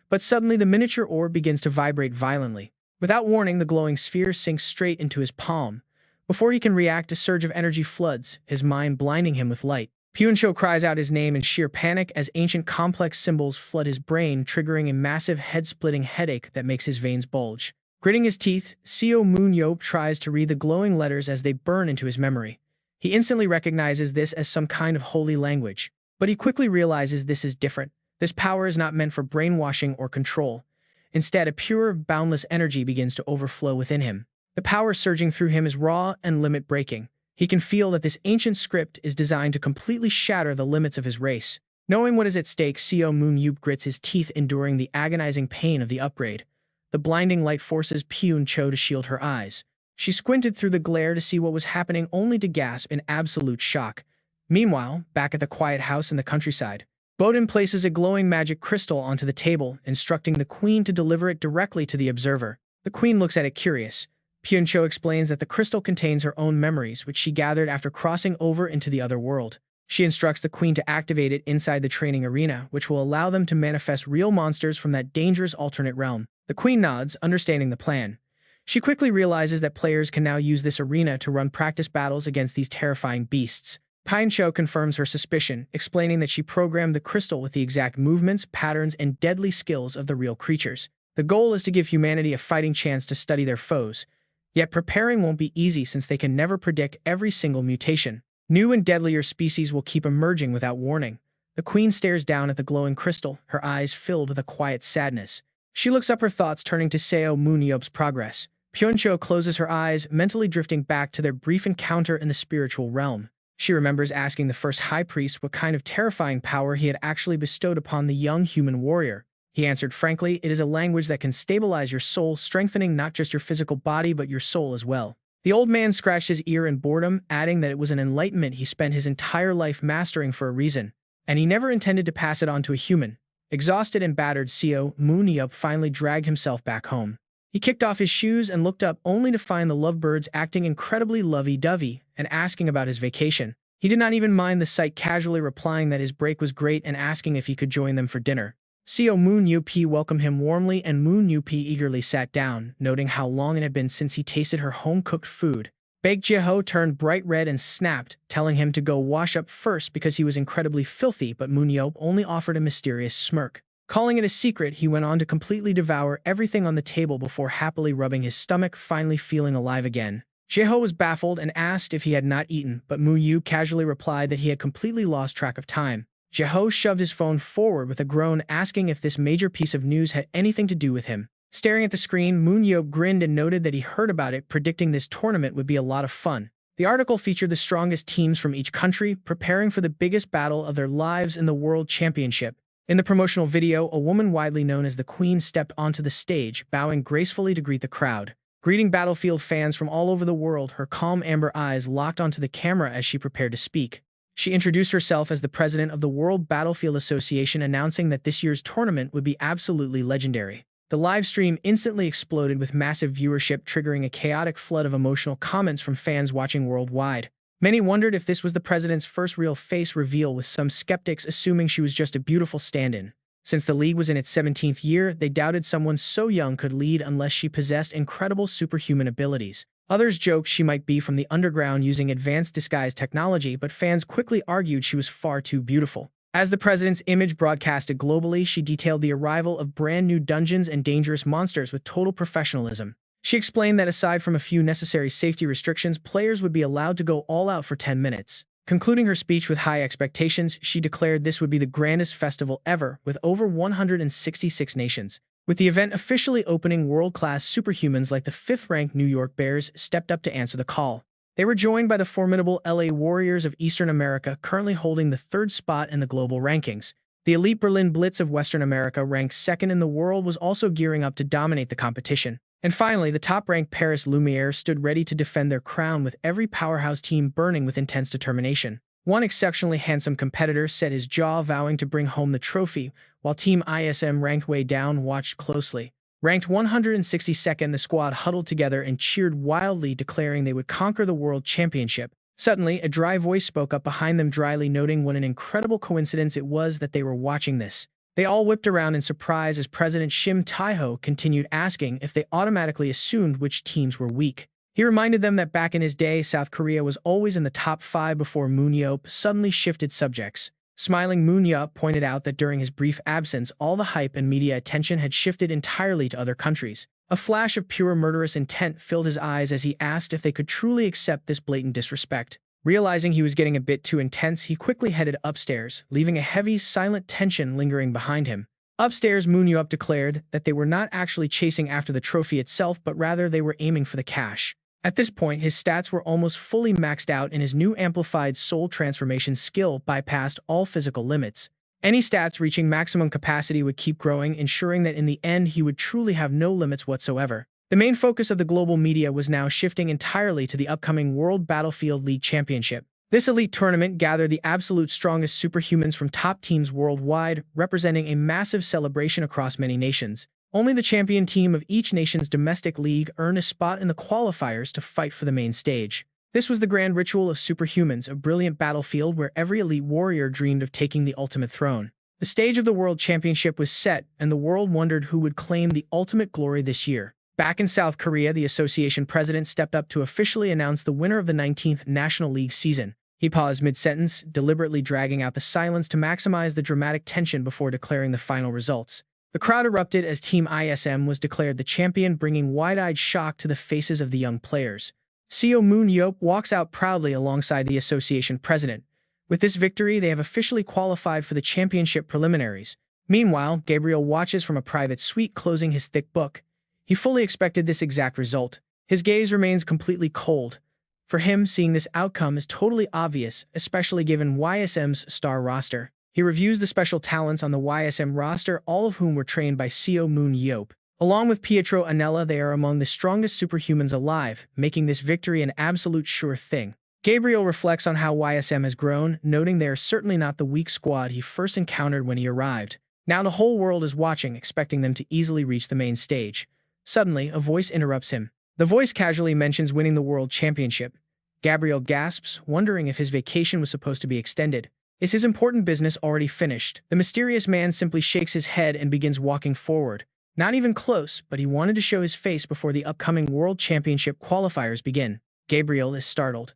But suddenly, the miniature orb begins to vibrate violently. Without warning, the glowing sphere sinks straight into his palm. Before he can react, a surge of energy floods, his mind blinding him with light. Pyuncho cries out his name in sheer panic as ancient complex symbols flood his brain, triggering a massive head-splitting headache that makes his veins bulge. Gritting his teeth, Seo Moon-yeop tries to read the glowing letters as they burn into his memory. He instantly recognizes this as some kind of holy language, but he quickly realizes this is different. This power is not meant for brainwashing or control. Instead, a pure, boundless energy begins to overflow within him. The power surging through him is raw and limit-breaking. He can feel that this ancient script is designed to completely shatter the limits of his race. Knowing what is at stake, Seo Moon-yeop grits his teeth, enduring the agonizing pain of the upgrade. The blinding light forces Pyun-cho to shield her eyes. She squinted through the glare to see what was happening, only to gasp in absolute shock. Meanwhile, back at the quiet house in the countryside, Bodin places a glowing magic crystal onto the table, instructing the queen to deliver it directly to the observer. The queen looks at it curious. Pyun-cho explains that the crystal contains her own memories, which she gathered after crossing over into the other world. She instructs the queen to activate it inside the training arena, which will allow them to manifest real monsters from that dangerous alternate realm. The queen nods, understanding the plan. She quickly realizes that players can now use this arena to run practice battles against these terrifying beasts. Pyun-cho confirms her suspicion, explaining that she programmed the crystal with the exact movements, patterns, and deadly skills of the real creatures. The goal is to give humanity a fighting chance to study their foes. Yet preparing won't be easy, since they can never predict every single mutation. New and deadlier species will keep emerging without warning. The queen stares down at the glowing crystal, her eyes filled with a quiet sadness. She looks up, her thoughts turning to Seo Moon-yeop's progress. Pyun-cho closes her eyes, mentally drifting back to their brief encounter in the spiritual realm. She remembers asking the first high priest what kind of terrifying power he had actually bestowed upon the young human warrior. He answered frankly, "It is a language that can stabilize your soul, strengthening not just your physical body but your soul as well." The old man scratched his ear in boredom, adding that it was an enlightenment he spent his entire life mastering for a reason, and he never intended to pass it on to a human. Exhausted and battered, Seo Moon-yeop finally dragged himself back home. He kicked off his shoes and looked up, only to find the lovebirds acting incredibly lovey-dovey and asking about his vacation. He did not even mind the sight, casually replying that his break was great and asking if he could join them for dinner. Seo Moon-yeop welcomed him warmly, and Moon-yeop eagerly sat down, noting how long it had been since he tasted her home-cooked food. Baek Jae-ho turned bright red and snapped, telling him to go wash up first because he was incredibly filthy, but Moon-yeop only offered a mysterious smirk. Calling it a secret, he went on to completely devour everything on the table before happily rubbing his stomach, finally feeling alive again. Jae-ho was baffled and asked if he had not eaten, but Moon-yeop casually replied that he had completely lost track of time. Jae-ho shoved his phone forward with a groan, asking if this major piece of news had anything to do with him. Staring at the screen, Moon-yeop grinned and noted that he heard about it, predicting this tournament would be a lot of fun. The article featured the strongest teams from each country, preparing for the biggest battle of their lives in the World Championship. In the promotional video, a woman widely known as the Queen stepped onto the stage, bowing gracefully to greet the crowd. Greeting Battlefield fans from all over the world, her calm amber eyes locked onto the camera as she prepared to speak. She introduced herself as the president of the World Battlefield Association, announcing that this year's tournament would be absolutely legendary. The live stream instantly exploded with massive viewership, triggering a chaotic flood of emotional comments from fans watching worldwide. Many wondered if this was the president's first real face reveal, with some skeptics assuming she was just a beautiful stand-in. Since the league was in its 17th year, they doubted someone so young could lead unless she possessed incredible superhuman abilities. Others joked she might be from the underground using advanced disguise technology, but fans quickly argued she was far too beautiful. As the president's image broadcasted globally, she detailed the arrival of brand new dungeons and dangerous monsters with total professionalism. She explained that aside from a few necessary safety restrictions, players would be allowed to go all out for 10 minutes. Concluding her speech with high expectations, she declared this would be the grandest festival ever, with over 166 nations. With the event officially opening, world-class superhumans like the 5th-ranked New York Bears stepped up to answer the call. They were joined by the formidable LA Warriors of Eastern America, currently holding the 3rd spot in the global rankings. The elite Berlin Blitz of Western America, ranked 2nd in the world, was also gearing up to dominate the competition. And finally, the top-ranked Paris Lumiere stood ready to defend their crown, with every powerhouse team burning with intense determination. One exceptionally handsome competitor set his jaw, vowing to bring home the trophy, while Team ISM, ranked way down, watched closely. Ranked 162nd, the squad huddled together and cheered wildly, declaring they would conquer the World Championship. Suddenly, a dry voice spoke up behind them, dryly noting what an incredible coincidence it was that they were watching this. They all whipped around in surprise as President Shim Tae-ho continued asking if they automatically assumed which teams were weak. He reminded them that back in his day, South Korea was always in the top 5 before Moon-yeop suddenly shifted subjects. Smiling, Moon-yeop pointed out that during his brief absence, all the hype and media attention had shifted entirely to other countries. A flash of pure murderous intent filled his eyes as he asked if they could truly accept this blatant disrespect. Realizing he was getting a bit too intense, he quickly headed upstairs, leaving a heavy, silent tension lingering behind him. Upstairs, Moon-yeop declared that they were not actually chasing after the trophy itself, but rather they were aiming for the cash. At this point, his stats were almost fully maxed out and his new amplified soul transformation skill bypassed all physical limits. Any stats reaching maximum capacity would keep growing, ensuring that in the end he would truly have no limits whatsoever. The main focus of the global media was now shifting entirely to the upcoming World Battlefield League Championship. This elite tournament gathered the absolute strongest superhumans from top teams worldwide, representing a massive celebration across many nations. Only the champion team of each nation's domestic league earned a spot in the qualifiers to fight for the main stage. This was the grand ritual of superhumans, a brilliant battlefield where every elite warrior dreamed of taking the ultimate throne. The stage of the World Championship was set, and the world wondered who would claim the ultimate glory this year. Back in South Korea, the association president stepped up to officially announce the winner of the 19th National League season. He paused mid-sentence, deliberately dragging out the silence to maximize the dramatic tension before declaring the final results. The crowd erupted as Team ISM was declared the champion, bringing wide-eyed shock to the faces of the young players. Seo Moon-yeop walks out proudly alongside the association president. With this victory, they have officially qualified for the championship preliminaries. Meanwhile, Gabriel watches from a private suite, closing his thick book. He fully expected this exact result. His gaze remains completely cold. For him, seeing this outcome is totally obvious, especially given YSM's star roster. He reviews the special talents on the YSM roster, all of whom were trained by Seo Moon-yeop. Along with Pietro Anella, they are among the strongest superhumans alive, making this victory an absolute sure thing. Gabriel reflects on how YSM has grown, noting they are certainly not the weak squad he first encountered when he arrived. Now the whole world is watching, expecting them to easily reach the main stage. Suddenly, a voice interrupts him. The voice casually mentions winning the World Championship. Gabriel gasps, wondering if his vacation was supposed to be extended. Is his important business already finished? The mysterious man simply shakes his head and begins walking forward. Not even close, but he wanted to show his face before the upcoming World Championship qualifiers begin. Gabriel is startled.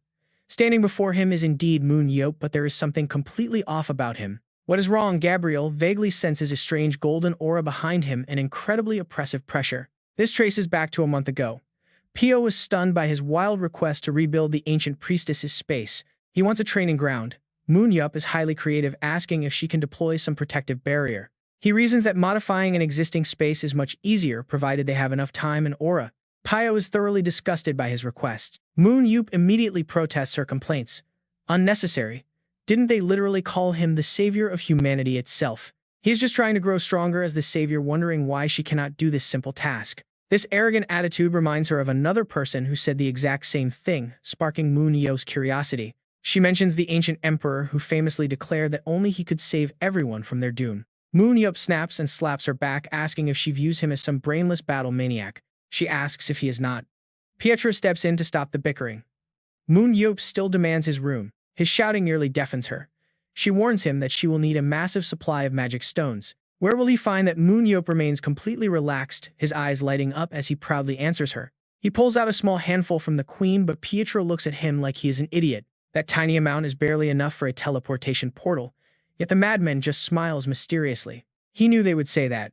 Standing before him is indeed Moon-yeop, but there is something completely off about him. What is wrong? Gabriel vaguely senses a strange golden aura behind him and incredibly oppressive pressure. This traces back to a month ago. Pio was stunned by his wild request to rebuild the ancient priestess's space. He wants a training ground. Moon-yeop is highly creative, asking if she can deploy some protective barrier. He reasons that modifying an existing space is much easier, provided they have enough time and aura. Pio is thoroughly disgusted by his requests. Moon-yeop immediately protests her complaints. Unnecessary. Didn't they literally call him the savior of humanity itself? He's just trying to grow stronger as the savior, wondering why she cannot do this simple task. This arrogant attitude reminds her of another person who said the exact same thing, sparking Moon-yeop's curiosity. She mentions the ancient emperor who famously declared that only he could save everyone from their doom. Moon-yeop snaps and slaps her back, asking if she views him as some brainless battle maniac. She asks if he is not. Pietro steps in to stop the bickering. Moon-yeop still demands his room. His shouting nearly deafens her. She warns him that she will need a massive supply of magic stones. Where will he find that? Moon-yeop remains completely relaxed, his eyes lighting up as he proudly answers her. He pulls out a small handful from the queen, but Pietro looks at him like he is an idiot. That tiny amount is barely enough for a teleportation portal, yet the madman just smiles mysteriously. He knew they would say that.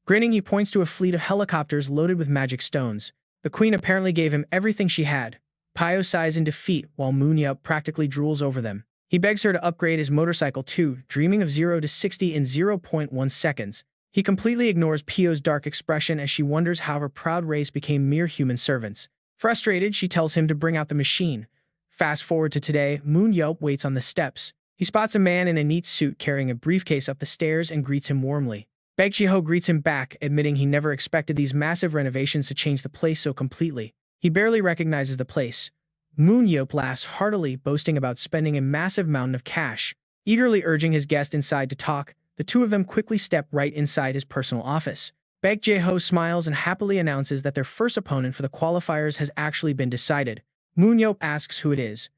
Grinning, he points to a fleet of helicopters loaded with magic stones. The queen apparently gave him everything she had. Pio sighs in defeat, while Moon-yeop practically drools over them. He begs her to upgrade his motorcycle too, dreaming of 0 to 60 in 0.1 seconds. He completely ignores Pio's dark expression as she wonders how her proud race became mere human servants. Frustrated, she tells him to bring out the machine. Fast forward to today, Moon-yeop waits on the steps. He spots a man in a neat suit carrying a briefcase up the stairs and greets him warmly. Baek Ji-ho greets him back, admitting he never expected these massive renovations to change the place so completely. He barely recognizes the place. Moon-yeop laughs heartily, boasting about spending a massive mountain of cash. Eagerly urging his guest inside to talk, the two of them quickly step right inside his personal office. Baek Ji-ho smiles and happily announces that their first opponent for the qualifiers has actually been decided. Moon-yeop asks who it is.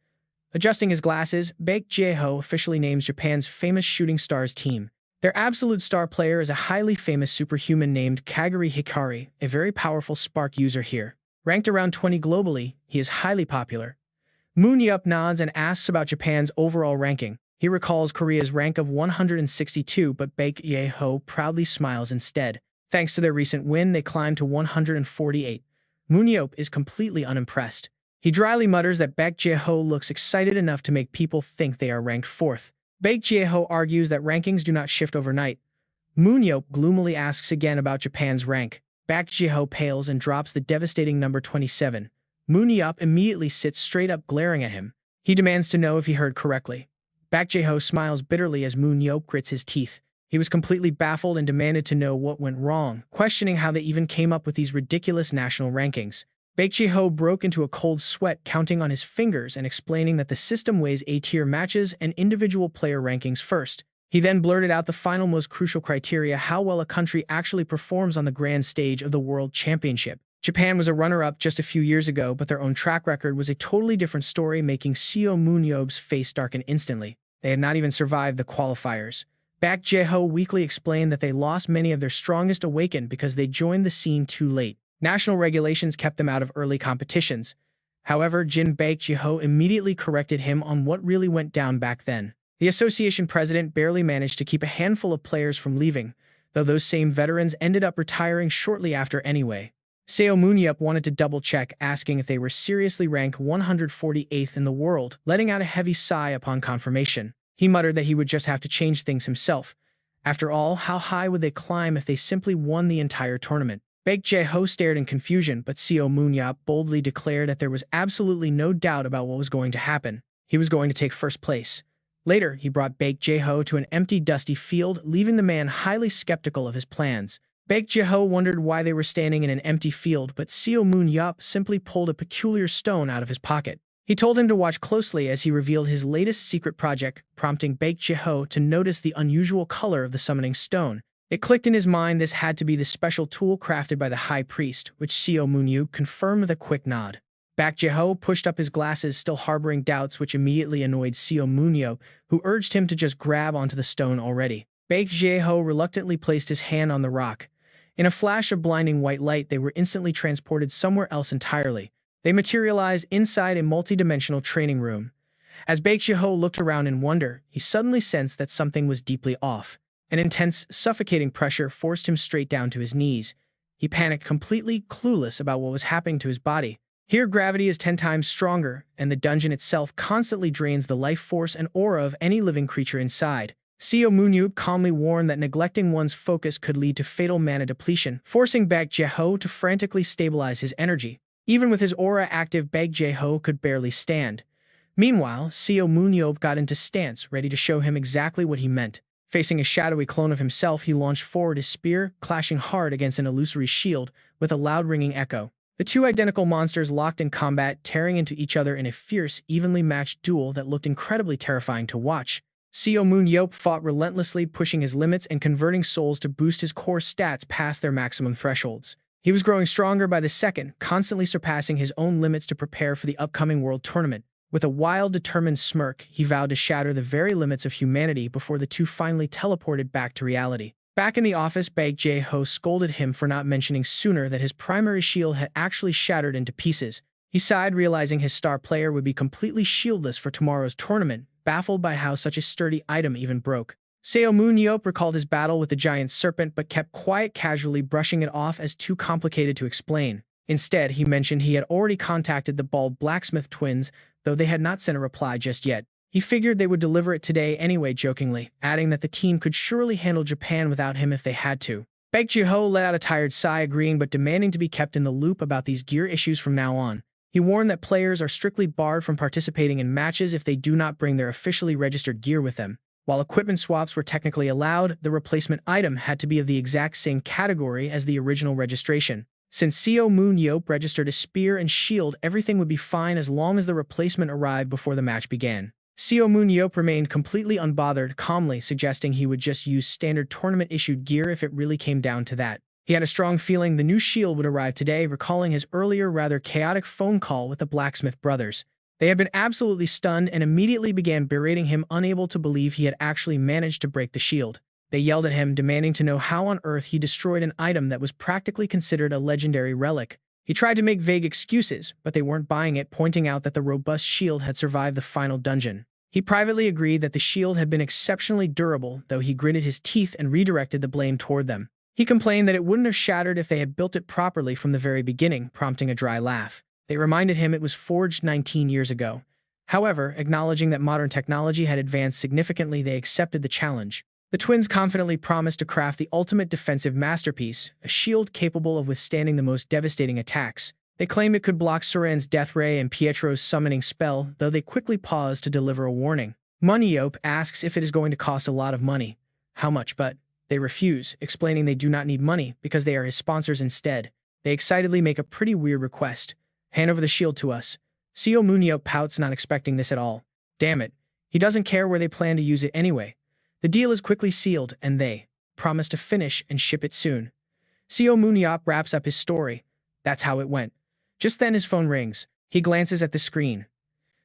Adjusting his glasses, Baek Ji-ho officially names Japan's famous shooting stars team. Their absolute star player is a highly famous superhuman named Kagari Hikari, a very powerful spark user here. Ranked around 20 globally, he is highly popular. Moon-yeop nods and asks about Japan's overall ranking. He recalls Korea's rank of 162, but Baek Ji-ho proudly smiles instead. Thanks to their recent win, they climbed to 148. Moon-yeop is completely unimpressed. He dryly mutters that Baek Ji-ho looks excited enough to make people think they are ranked 4th. Baek Ji-ho argues that rankings do not shift overnight. Moon-yeop gloomily asks again about Japan's rank. Baek Jiho pales and drops the devastating number 27. Moon-yeop immediately sits straight up glaring at him. He demands to know if he heard correctly. Baek Jiho smiles bitterly as Moon-yeop grits his teeth. He was completely baffled and demanded to know what went wrong, questioning how they even came up with these ridiculous national rankings. Baek Jiho broke into a cold sweat, counting on his fingers and explaining that the system weighs A-tier matches and individual player rankings first. He then blurted out the final most crucial criteria: how well a country actually performs on the grand stage of the World Championship. Japan was a runner-up just a few years ago, but their own track record was a totally different story, making Seo Moon-yeop's face darken instantly. They had not even survived the qualifiers. Baek Jiho weakly explained that they lost many of their strongest awakened because they joined the scene too late. National regulations kept them out of early competitions. However, Baek Jiho immediately corrected him on what really went down back then. The association president barely managed to keep a handful of players from leaving, though those same veterans ended up retiring shortly after anyway. Seo Moon-yeop wanted to double-check, asking if they were seriously ranked 148th in the world, letting out a heavy sigh upon confirmation. He muttered that he would just have to change things himself. After all, how high would they climb if they simply won the entire tournament? Baek Jiho stared in confusion, but Seo Moon-yeop boldly declared that there was absolutely no doubt about what was going to happen. He was going to take first place. Later, he brought Baek Jiho to an empty, dusty field, leaving the man highly skeptical of his plans. Baek Jiho wondered why they were standing in an empty field, but Seo Moon-yeop simply pulled a peculiar stone out of his pocket. He told him to watch closely as he revealed his latest secret project, prompting Baek Jiho to notice the unusual color of the summoning stone. It clicked in his mind this had to be the special tool crafted by the High Priest, which Seo Moon-yeop confirmed with a quick nod. Baek Jiho pushed up his glasses, still harboring doubts, which immediately annoyed Seo Moon-yeop, who urged him to just grab onto the stone already. Baek Jiho reluctantly placed his hand on the rock. In a flash of blinding white light, they were instantly transported somewhere else entirely. They materialized inside a multi-dimensional training room. As Baek Jiho looked around in wonder, he suddenly sensed that something was deeply off. An intense, suffocating pressure forced him straight down to his knees. He panicked, completely clueless about what was happening to his body. Here, gravity is 10 times stronger, and the dungeon itself constantly drains the life force and aura of any living creature inside. Seo Moon-yeop calmly warned that neglecting one's focus could lead to fatal mana depletion, forcing Baek Jiho to frantically stabilize his energy. Even with his aura active, Baek Jiho could barely stand. Meanwhile, Seo Moon-yeop got into stance, ready to show him exactly what he meant. Facing a shadowy clone of himself, he launched forward his spear, clashing hard against an illusory shield with a loud ringing echo. The two identical monsters locked in combat, tearing into each other in a fierce, evenly matched duel that looked incredibly terrifying to watch. Seo Moon-yeop fought relentlessly, pushing his limits and converting souls to boost his core stats past their maximum thresholds. He was growing stronger by the second, constantly surpassing his own limits to prepare for the upcoming World Tournament. With a wild, determined smirk, he vowed to shatter the very limits of humanity before the two finally teleported back to reality. Back in the office, Baek Jiho scolded him for not mentioning sooner that his primary shield had actually shattered into pieces. He sighed, realizing his star player would be completely shieldless for tomorrow's tournament, baffled by how such a sturdy item even broke. Seo Moon-yeop recalled his battle with the giant serpent but kept quiet, casually brushing it off as too complicated to explain. Instead, he mentioned he had already contacted the bald blacksmith twins, though they had not sent a reply just yet. He figured they would deliver it today anyway, jokingly, adding that the team could surely handle Japan without him if they had to. Baek Jiho let out a tired sigh, agreeing but demanding to be kept in the loop about these gear issues from now on. He warned that players are strictly barred from participating in matches if they do not bring their officially registered gear with them. While equipment swaps were technically allowed, the replacement item had to be of the exact same category as the original registration. Since Seo Moon-yeop registered a spear and shield, everything would be fine as long as the replacement arrived before the match began. Seo Moon-yeop remained completely unbothered, calmly suggesting he would just use standard tournament-issued gear if it really came down to that. He had a strong feeling the new shield would arrive today, recalling his earlier rather chaotic phone call with the blacksmith brothers. They had been absolutely stunned and immediately began berating him, unable to believe he had actually managed to break the shield. They yelled at him, demanding to know how on earth he destroyed an item that was practically considered a legendary relic. He tried to make vague excuses, but they weren't buying it, pointing out that the robust shield had survived the final dungeon. He privately agreed that the shield had been exceptionally durable, though he gritted his teeth and redirected the blame toward them. He complained that it wouldn't have shattered if they had built it properly from the very beginning, prompting a dry laugh. They reminded him it was forged 19 years ago. However, acknowledging that modern technology had advanced significantly, they accepted the challenge. The twins confidently promise to craft the ultimate defensive masterpiece, a shield capable of withstanding the most devastating attacks. They claim it could block Soren's death ray and Pietro's summoning spell, though they quickly pause to deliver a warning. Moon-yeop asks if it is going to cost a lot of money. How much, but they refuse, explaining they do not need money because they are his sponsors instead. They excitedly make a pretty weird request. Hand over the shield to us. Seo Moon-yeop pouts, not expecting this at all. Damn it. He doesn't care where they plan to use it anyway. The deal is quickly sealed, and they promise to finish and ship it soon. Seo Moon-yeop wraps up his story. That's how it went. Just then his phone rings. He glances at the screen.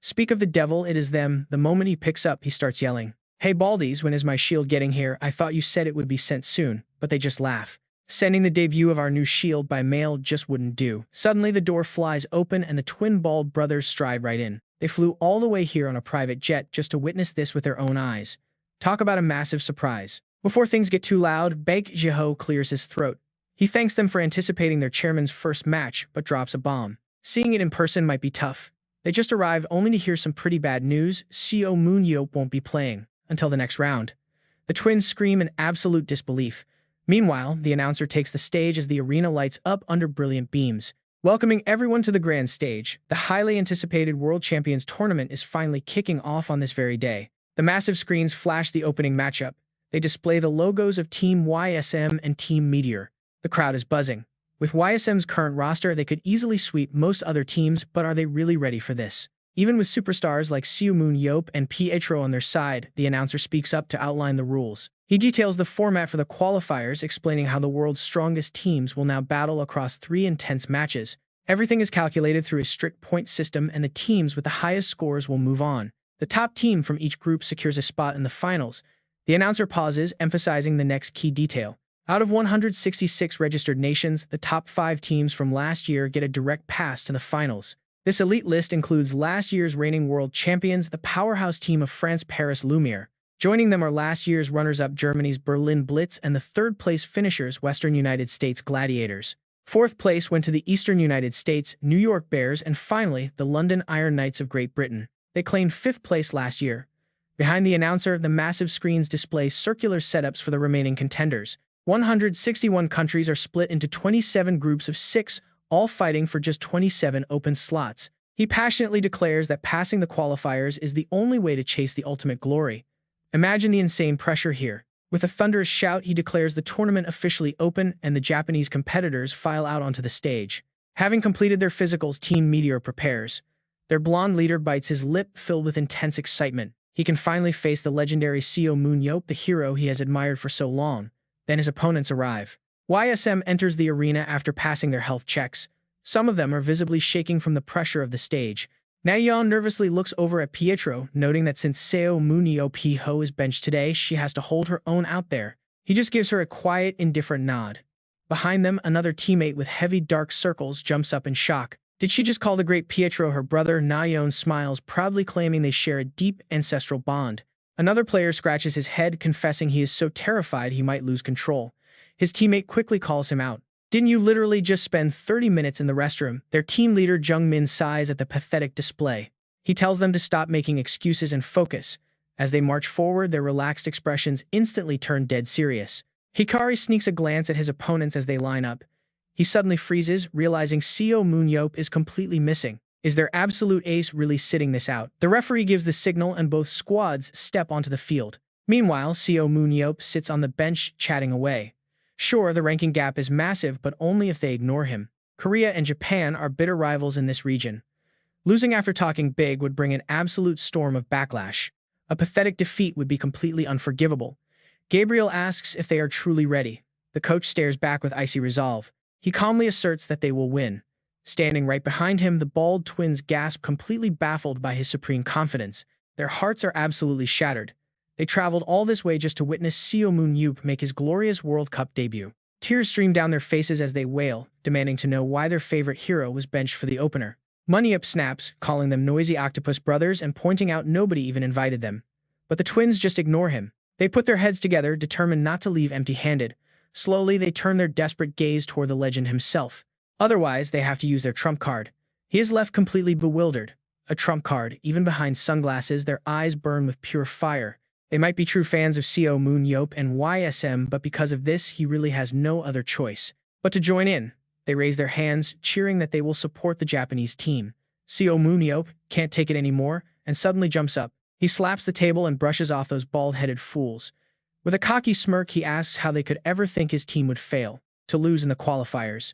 Speak of the devil, it is them. The moment he picks up, he starts yelling. Hey Baldies, when is my shield getting here? I thought you said it would be sent soon, but they just laugh. Sending the debut of our new shield by mail just wouldn't do. Suddenly the door flies open and the twin bald brothers stride right in. They flew all the way here on a private jet just to witness this with their own eyes. Talk about a massive surprise. Before things get too loud, Baek Jiho clears his throat. He thanks them for anticipating their chairman's first match, but drops a bomb. Seeing it in person might be tough. They just arrived only to hear some pretty bad news. Seo Moon-yeop won't be playing until the next round. The twins scream in absolute disbelief. Meanwhile, the announcer takes the stage as the arena lights up under brilliant beams. Welcoming everyone to the grand stage, the highly anticipated World Champions Tournament is finally kicking off on this very day. The massive screens flash the opening matchup. They display the logos of Team YSM and Team Meteor. The crowd is buzzing. With YSM's current roster, they could easily sweep most other teams, but are they really ready for this? Even with superstars like Seo Moon-yeop and Pietro on their side, the announcer speaks up to outline the rules. He details the format for the qualifiers, explaining how the world's strongest teams will now battle across 3 intense matches. Everything is calculated through a strict point system, and the teams with the highest scores will move on. The top team from each group secures a spot in the finals. The announcer pauses, emphasizing the next key detail. Out of 166 registered nations, the top 5 teams from last year get a direct pass to the finals. This elite list includes last year's reigning world champions, the powerhouse team of France Paris Lumiere. Joining them are last year's runners-up Germany's Berlin Blitz and the third-place finishers Western United States Gladiators. Fourth place went to the Eastern United States, New York Bears, and finally, the London Iron Knights of Great Britain. They claimed 5th place last year. Behind the announcer, the massive screens display circular setups for the remaining contenders. 161 countries are split into 27 groups of 6, all fighting for just 27 open slots. He passionately declares that passing the qualifiers is the only way to chase the ultimate glory. Imagine the insane pressure here. With a thunderous shout, he declares the tournament officially open, and the Japanese competitors file out onto the stage. Having completed their physicals, Team Meteor prepares. Their blonde leader bites his lip, filled with intense excitement. He can finally face the legendary Seo Moon-yeop, the hero he has admired for so long. Then his opponents arrive. YSM enters the arena after passing their health checks. Some of them are visibly shaking from the pressure of the stage. Nayeon nervously looks over at Pietro, noting that since Seo Moon-yeop is benched today, she has to hold her own out there. He just gives her a quiet, indifferent nod. Behind them, another teammate with heavy dark circles jumps up in shock. Did she just call the great Pietro her brother? Nayeon smiles, proudly claiming they share a deep ancestral bond. Another player scratches his head, confessing he is so terrified he might lose control. His teammate quickly calls him out. Didn't you literally just spend 30 minutes in the restroom? Their team leader Jung-min sighs at the pathetic display. He tells them to stop making excuses and focus. As they march forward, their relaxed expressions instantly turn dead serious. Hikari sneaks a glance at his opponents as they line up. He suddenly freezes, realizing Seo Moon-yeop is completely missing. Is their absolute ace really sitting this out? The referee gives the signal and both squads step onto the field. Meanwhile, Seo Moon-yeop sits on the bench, chatting away. Sure, the ranking gap is massive, but only if they ignore him. Korea and Japan are bitter rivals in this region. Losing after talking big would bring an absolute storm of backlash. A pathetic defeat would be completely unforgivable. Gabriel asks if they are truly ready. The coach stares back with icy resolve. He calmly asserts that they will win. Standing right behind him, the bald twins gasp, completely baffled by his supreme confidence. Their hearts are absolutely shattered. They traveled all this way just to witness Seo Moon-yeop make his glorious World Cup debut. Tears stream down their faces as they wail, demanding to know why their favorite hero was benched for the opener. Moon-yeop snaps, calling them noisy octopus brothers and pointing out nobody even invited them. But the twins just ignore him. They put their heads together, determined not to leave empty-handed. Slowly, they turn their desperate gaze toward the legend himself. Otherwise, they have to use their trump card. He is left completely bewildered. A trump card, even behind sunglasses, their eyes burn with pure fire. They might be true fans of Seo Moon-yeop and YSM, but because of this, he really has no other choice but to join in. They raise their hands, cheering that they will support the Japanese team. Seo Moon-yeop can't take it anymore and suddenly jumps up. He slaps the table and brushes off those bald-headed fools. With a cocky smirk, he asks how they could ever think his team would fail to lose in the qualifiers.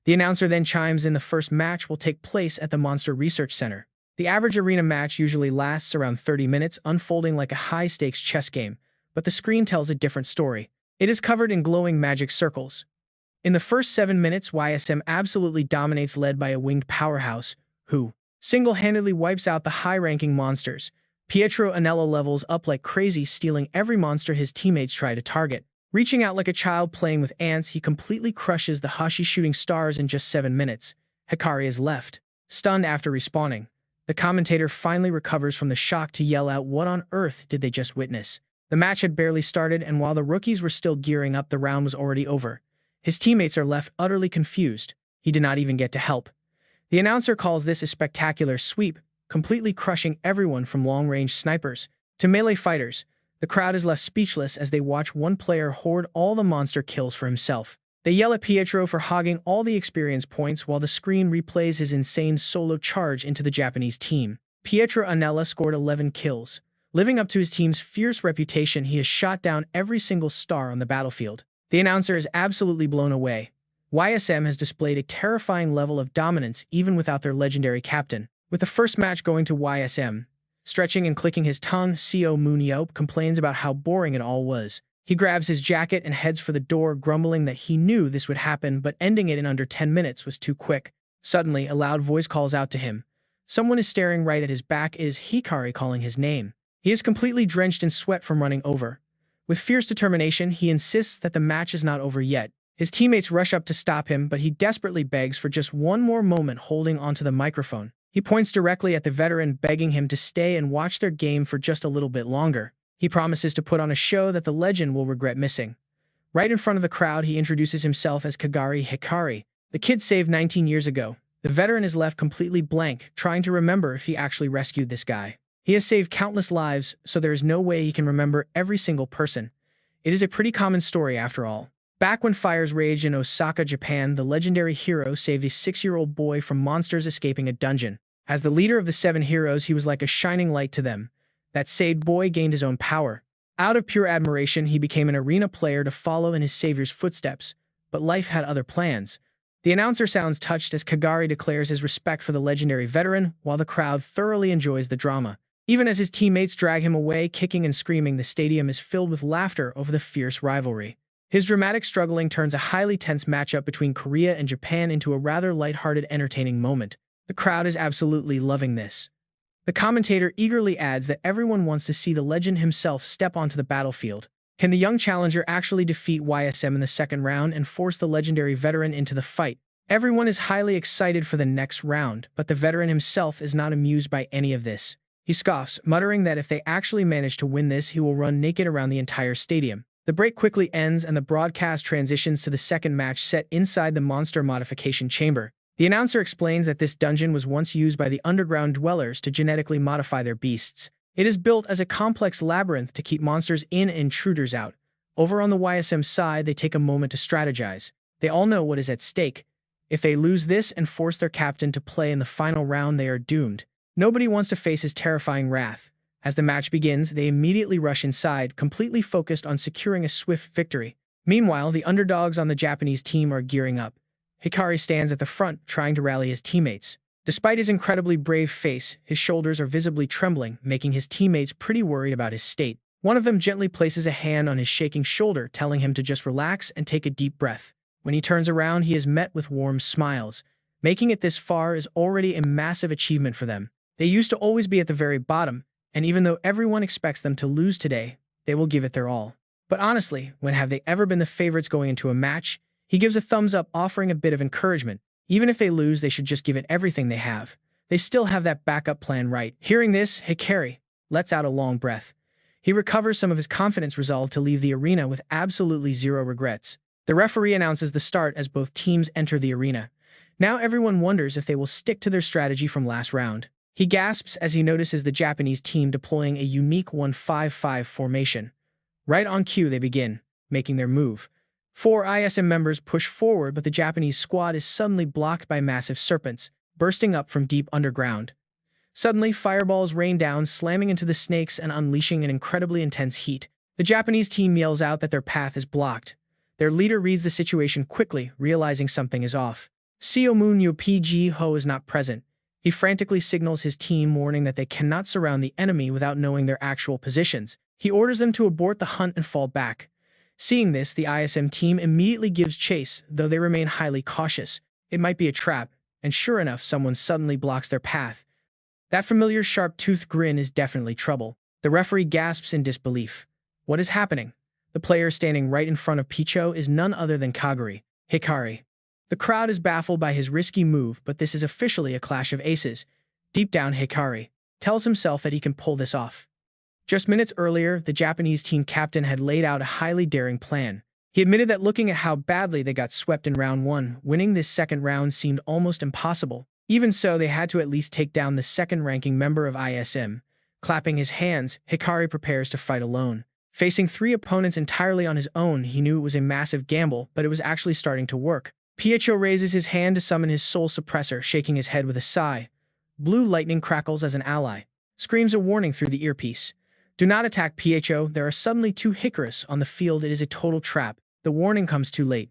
The announcer then chimes in the first match will take place at the Monster Research Center. The average arena match usually lasts around 30 minutes, unfolding like a high-stakes chess game, but the screen tells a different story. It is covered in glowing magic circles. In the first 7 minutes, YSM absolutely dominates, led by a winged powerhouse, who single-handedly wipes out the high-ranking monsters. Pietro Anello levels up like crazy, stealing every monster his teammates try to target. Reaching out like a child playing with ants, he completely crushes the Hashi shooting stars in just 7 minutes. Hikari is left stunned after respawning. The commentator finally recovers from the shock to yell out, "What on earth did they just witness?" The match had barely started, and while the rookies were still gearing up, the round was already over. His teammates are left utterly confused. He did not even get to help. The announcer calls this a spectacular sweep, completely crushing everyone from long-range snipers to melee fighters. The crowd is left speechless as they watch one player hoard all the monster kills for himself. They yell at Pietro for hogging all the experience points while the screen replays his insane solo charge into the Japanese team. Pietro Anello scored 11 kills. Living up to his team's fierce reputation, he has shot down every single star on the battlefield. The announcer is absolutely blown away. YSM has displayed a terrifying level of dominance even without their legendary captain. With the first match going to YSM, stretching and clicking his tongue, Seo Moon-yeop complains about how boring it all was. He grabs his jacket and heads for the door, grumbling that he knew this would happen, but ending it in under 10 minutes was too quick. Suddenly, a loud voice calls out to him. Someone is staring right at his back. It is Hikari calling his name. He is completely drenched in sweat from running over. With fierce determination, he insists that the match is not over yet. His teammates rush up to stop him, but he desperately begs for just one more moment, holding onto the microphone. He points directly at the veteran, begging him to stay and watch their game for just a little bit longer. He promises to put on a show that the legend will regret missing. Right in front of the crowd, he introduces himself as Kagari Hikari, the kid saved 19 years ago. The veteran is left completely blank, trying to remember if he actually rescued this guy. He has saved countless lives, so there is no way he can remember every single person. It is a pretty common story after all. Back when fires raged in Osaka, Japan, the legendary hero saved a 6-year-old boy from monsters escaping a dungeon. As the leader of the 7 heroes, he was like a shining light to them. That saved boy gained his own power. Out of pure admiration, he became an arena player to follow in his savior's footsteps. But life had other plans. The announcer sounds touched as Kagari declares his respect for the legendary veteran, while the crowd thoroughly enjoys the drama. Even as his teammates drag him away, kicking and screaming, the stadium is filled with laughter over the fierce rivalry. His dramatic struggling turns a highly tense matchup between Korea and Japan into a rather lighthearted, entertaining moment. The crowd is absolutely loving this. The commentator eagerly adds that everyone wants to see the legend himself step onto the battlefield. Can the young challenger actually defeat YSM in the second round and force the legendary veteran into the fight? Everyone is highly excited for the next round, but the veteran himself is not amused by any of this. He scoffs, muttering that if they actually manage to win this, he will run naked around the entire stadium. The break quickly ends and the broadcast transitions to the second match set inside the monster modification chamber. The announcer explains that this dungeon was once used by the underground dwellers to genetically modify their beasts. It is built as a complex labyrinth to keep monsters in and intruders out. Over on the YSM side, they take a moment to strategize. They all know what is at stake. If they lose this and force their captain to play in the final round, they are doomed. Nobody wants to face his terrifying wrath. As the match begins, they immediately rush inside, completely focused on securing a swift victory. Meanwhile, the underdogs on the Japanese team are gearing up. Hikari stands at the front, trying to rally his teammates. Despite his incredibly brave face, his shoulders are visibly trembling, making his teammates pretty worried about his state. One of them gently places a hand on his shaking shoulder, telling him to just relax and take a deep breath. When he turns around, he is met with warm smiles. Making it this far is already a massive achievement for them. They used to always be at the very bottom, and even though everyone expects them to lose today, they will give it their all. But honestly, when have they ever been the favorites going into a match? He gives a thumbs up, offering a bit of encouragement. Even if they lose, they should just give it everything they have. They still have that backup plan, right? Hearing this, Hikari lets out a long breath. He recovers some of his confidence, resolved to leave the arena with absolutely zero regrets. The referee announces the start as both teams enter the arena. Now everyone wonders if they will stick to their strategy from last round. He gasps as he notices the Japanese team deploying a unique 1-5-5 formation. Right on cue, they begin, making their move. 4 ISM members push forward, but the Japanese squad is suddenly blocked by massive serpents, bursting up from deep underground. Suddenly, fireballs rain down, slamming into the snakes and unleashing an incredibly intense heat. The Japanese team yells out that their path is blocked. Their leader reads the situation quickly, realizing something is off. Seo Moon-yeop is not present. He frantically signals his team, warning that they cannot surround the enemy without knowing their actual positions. He orders them to abort the hunt and fall back. Seeing this, the ISM team immediately gives chase, though they remain highly cautious. It might be a trap, and sure enough, someone suddenly blocks their path. That familiar sharp-toothed grin is definitely trouble. The referee gasps in disbelief. What is happening? The player standing right in front of Picho is none other than Kagari, Hikari. The crowd is baffled by his risky move, but this is officially a clash of aces. Deep down, Hikari tells himself that he can pull this off. Just minutes earlier, the Japanese team captain had laid out a highly daring plan. He admitted that looking at how badly they got swept in round 1, winning this second round seemed almost impossible. Even so, they had to at least take down the second-ranking member of ISM. Clapping his hands, Hikari prepares to fight alone. Facing 3 opponents entirely on his own, he knew it was a massive gamble, but it was actually starting to work. Pietro raises his hand to summon his soul suppressor, shaking his head with a sigh. Blue lightning crackles as an ally, screams a warning through the earpiece. Do not attack, Pietro. There are suddenly 2 Hikaris on the field. It is a total trap. The warning comes too late.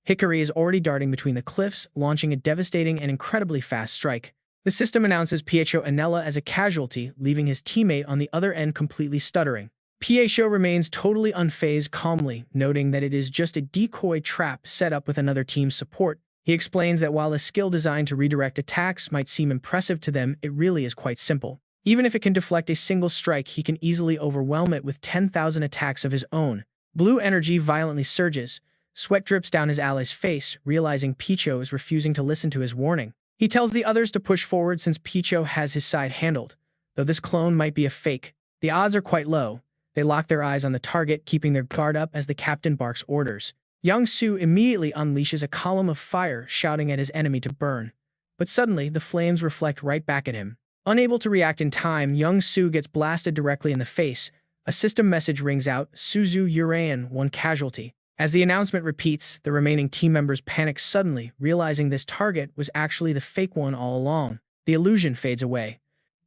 Hikari is already darting between the cliffs, launching a devastating and incredibly fast strike. The system announces Pietro Anella as a casualty, leaving his teammate on the other end completely stuttering. Pietro remains totally unfazed, calmly, noting that it is just a decoy trap set up with another team's support. He explains that while a skill designed to redirect attacks might seem impressive to them, it really is quite simple. Even if it can deflect a single strike, he can easily overwhelm it with 10,000 attacks of his own. Blue energy violently surges. Sweat drips down his ally's face, realizing Picho is refusing to listen to his warning. He tells the others to push forward since Picho has his side handled. Though this clone might be a fake, the odds are quite low. They lock their eyes on the target, keeping their guard up as the captain barks orders. Young Su immediately unleashes a column of fire, shouting at his enemy to burn. But suddenly, the flames reflect right back at him. Unable to react in time, Young Su gets blasted directly in the face. A system message rings out, Suzu Urayan, 1 casualty. As the announcement repeats, the remaining team members panic suddenly, realizing this target was actually the fake one all along. The illusion fades away.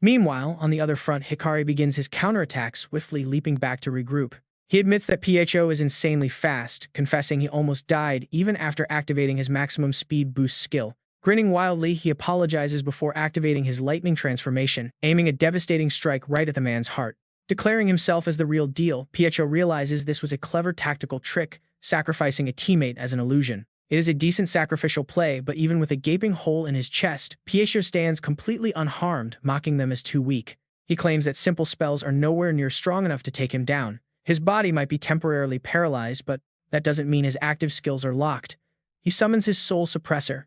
Meanwhile, on the other front, Hikari begins his counterattack, swiftly leaping back to regroup. He admits that Pietro is insanely fast, confessing he almost died even after activating his maximum speed boost skill. Grinning wildly, he apologizes before activating his lightning transformation, aiming a devastating strike right at the man's heart. Declaring himself as the real deal, Pietro realizes this was a clever tactical trick, sacrificing a teammate as an illusion. It is a decent sacrificial play, but even with a gaping hole in his chest, Pietro stands completely unharmed, mocking them as too weak. He claims that simple spells are nowhere near strong enough to take him down. His body might be temporarily paralyzed, but that doesn't mean his active skills are locked. He summons his soul suppressor.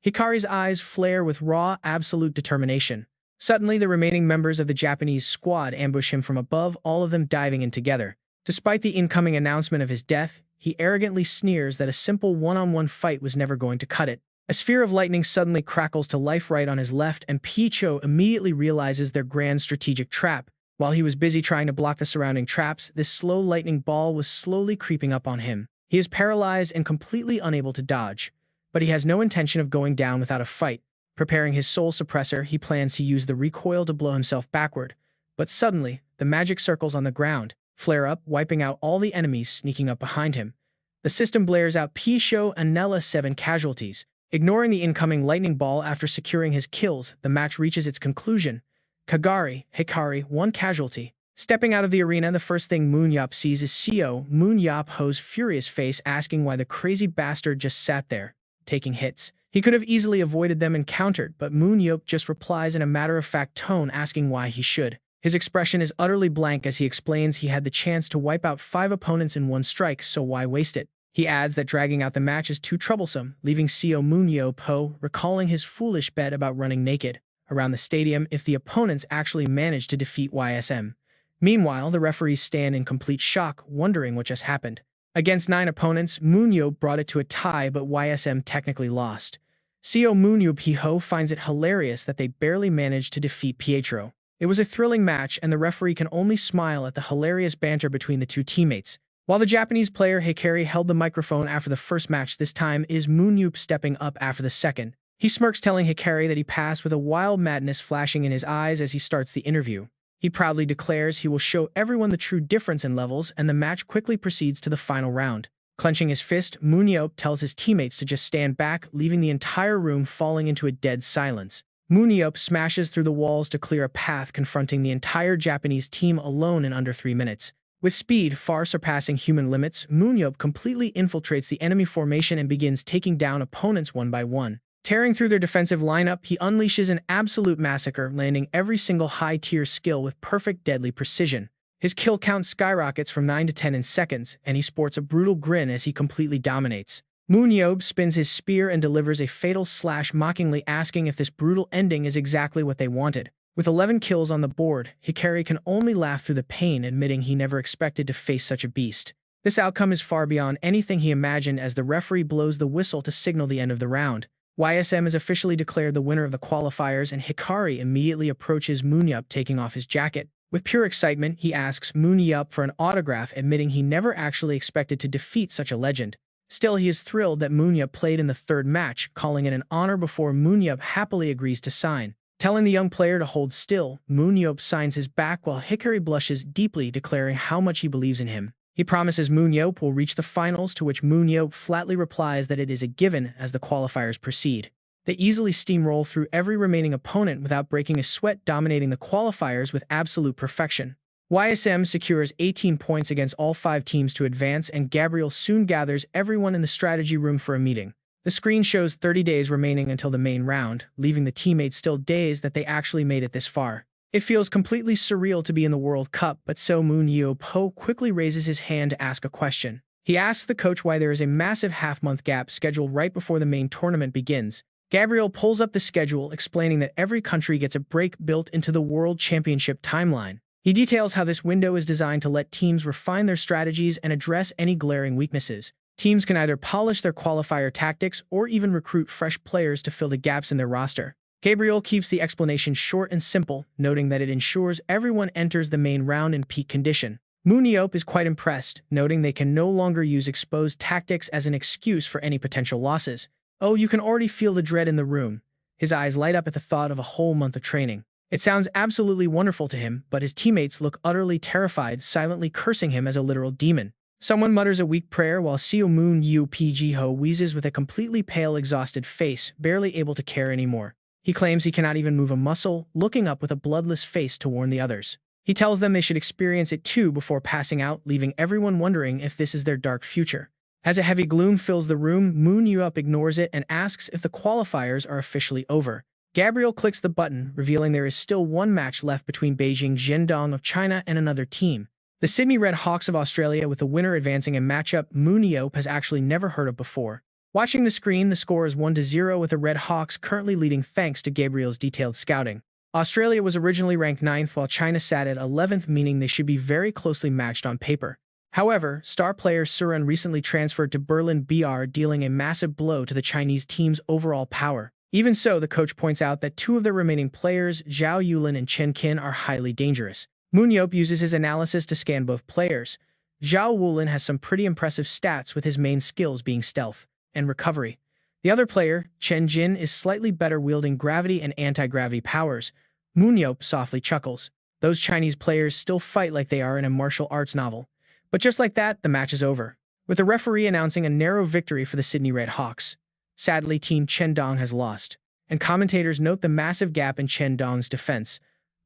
Hikari's eyes flare with raw, absolute determination. Suddenly, the remaining members of the Japanese squad ambush him from above, all of them diving in together. Despite the incoming announcement of his death, he arrogantly sneers that a simple one-on-one fight was never going to cut it. A sphere of lightning suddenly crackles to life right on his left, and Picho immediately realizes their grand strategic trap. While he was busy trying to block the surrounding traps, this slow lightning ball was slowly creeping up on him. He is paralyzed and completely unable to dodge. But he has no intention of going down without a fight. Preparing his soul suppressor, he plans to use the recoil to blow himself backward. But suddenly, the magic circles on the ground flare up, wiping out all the enemies sneaking up behind him. The system blares out Picho Anella 7 casualties. Ignoring the incoming lightning ball after securing his kills, the match reaches its conclusion. Hikari, 1 casualty. Stepping out of the arena, the first thing Moon-yeop sees is Seo Moon-yeop's furious face, asking why the crazy bastard just sat there, taking hits. He could have easily avoided them and countered, but Moon-yeop just replies in a matter-of-fact tone, asking why he should. His expression is utterly blank as he explains he had the chance to wipe out 5 opponents in 1 strike, so why waste it? He adds that dragging out the match is too troublesome, leaving Seo Moon-yeop recalling his foolish bet about running naked around the stadium if the opponents actually managed to defeat YSM. Meanwhile, the referees stand in complete shock, wondering what just happened. Against 9 opponents, Moon-yeop brought it to a tie, but YSM technically lost. Seo Moon-yeop finds it hilarious that they barely managed to defeat Pietro. It was a thrilling match, and the referee can only smile at the hilarious banter between the two teammates. While the Japanese player Hikari held the microphone after the first match, this time is Moon-yeop stepping up after the second. He smirks, telling Hikari that he passed with a wild madness flashing in his eyes as he starts the interview. He proudly declares he will show everyone the true difference in levels, and the match quickly proceeds to the final round. Clenching his fist, Moon-yeop tells his teammates to just stand back, leaving the entire room falling into a dead silence. Moon-yeop smashes through the walls to clear a path, confronting the entire Japanese team alone in under 3 minutes. With speed far surpassing human limits, Moon-yeop completely infiltrates the enemy formation and begins taking down opponents one by one. Tearing through their defensive lineup, he unleashes an absolute massacre, landing every single high-tier skill with perfect deadly precision. His kill count skyrockets from 9 to 10 in seconds, and he sports a brutal grin as he completely dominates. Moon-yeop spins his spear and delivers a fatal slash, mockingly asking if this brutal ending is exactly what they wanted. With 11 kills on the board, Hikari can only laugh through the pain, admitting he never expected to face such a beast. This outcome is far beyond anything he imagined as the referee blows the whistle to signal the end of the round. YSM is officially declared the winner of the qualifiers, and Hikari immediately approaches Moon-yeop, taking off his jacket. With pure excitement, he asks Moon-yeop for an autograph, admitting he never actually expected to defeat such a legend. Still, he is thrilled that Moon-yeop played in the third match, calling it an honor before Moon-yeop happily agrees to sign. Telling the young player to hold still, Moon-yeop signs his back while Hikari blushes deeply, declaring how much he believes in him. He promises Moon-yeop will reach the finals, to which Moon-yeop flatly replies that it is a given as the qualifiers proceed. They easily steamroll through every remaining opponent without breaking a sweat, dominating the qualifiers with absolute perfection. YSM secures 18 points against all 5 teams to advance, and Gabriel soon gathers everyone in the strategy room for a meeting. The screen shows 30 days remaining until the main round, leaving the teammates still dazed that they actually made it this far. It feels completely surreal to be in the World Cup, but Seo Moon-yeop quickly raises his hand to ask a question. He asks the coach why there is a massive half-month gap scheduled right before the main tournament begins. Gabriel pulls up the schedule, explaining that every country gets a break built into the World Championship timeline. He details how this window is designed to let teams refine their strategies and address any glaring weaknesses. Teams can either polish their qualifier tactics or even recruit fresh players to fill the gaps in their roster. Gabriel keeps the explanation short and simple, noting that it ensures everyone enters the main round in peak condition. Moon-yeop is quite impressed, noting they can no longer use exposed tactics as an excuse for any potential losses. Oh, you can already feel the dread in the room. His eyes light up at the thought of a whole month of training. It sounds absolutely wonderful to him, but his teammates look utterly terrified, silently cursing him as a literal demon. Someone mutters a weak prayer while Seo Moon-yeop wheezes with a completely pale, exhausted face, barely able to care anymore. He claims he cannot even move a muscle, looking up with a bloodless face to warn the others. He tells them they should experience it too before passing out, leaving everyone wondering if this is their dark future. As a heavy gloom fills the room, Moon-yeop ignores it and asks if the qualifiers are officially over. Gabriel clicks the button, revealing there is still one match left between Beijing Zhendong of China and another team. The Sydney Red Hawks of Australia, with the winner advancing a matchup Moon-yeop has actually never heard of before. Watching the screen, the score is 1-0, with the Red Hawks currently leading thanks to Gabriel's detailed scouting. Australia was originally ranked 9th while China sat at 11th, meaning they should be very closely matched on paper. However, star player Suren recently transferred to Berlin BR, dealing a massive blow to the Chinese team's overall power. Even so, the coach points out that 2 of the remaining players, Zhao Yulin and Chen Qin, are highly dangerous. Moon-yeop uses his analysis to scan both players. Zhao Yulin has some pretty impressive stats, with his main skills being stealth and recovery. The other player, Chen Jin, is slightly better, wielding gravity and anti-gravity powers. Moon-yeop softly chuckles. Those Chinese players still fight like they are in a martial arts novel. But just like that, the match is over, with the referee announcing a narrow victory for the Sydney Red Hawks. Sadly, Team Chendong has lost, and commentators note the massive gap in Chendong's defense.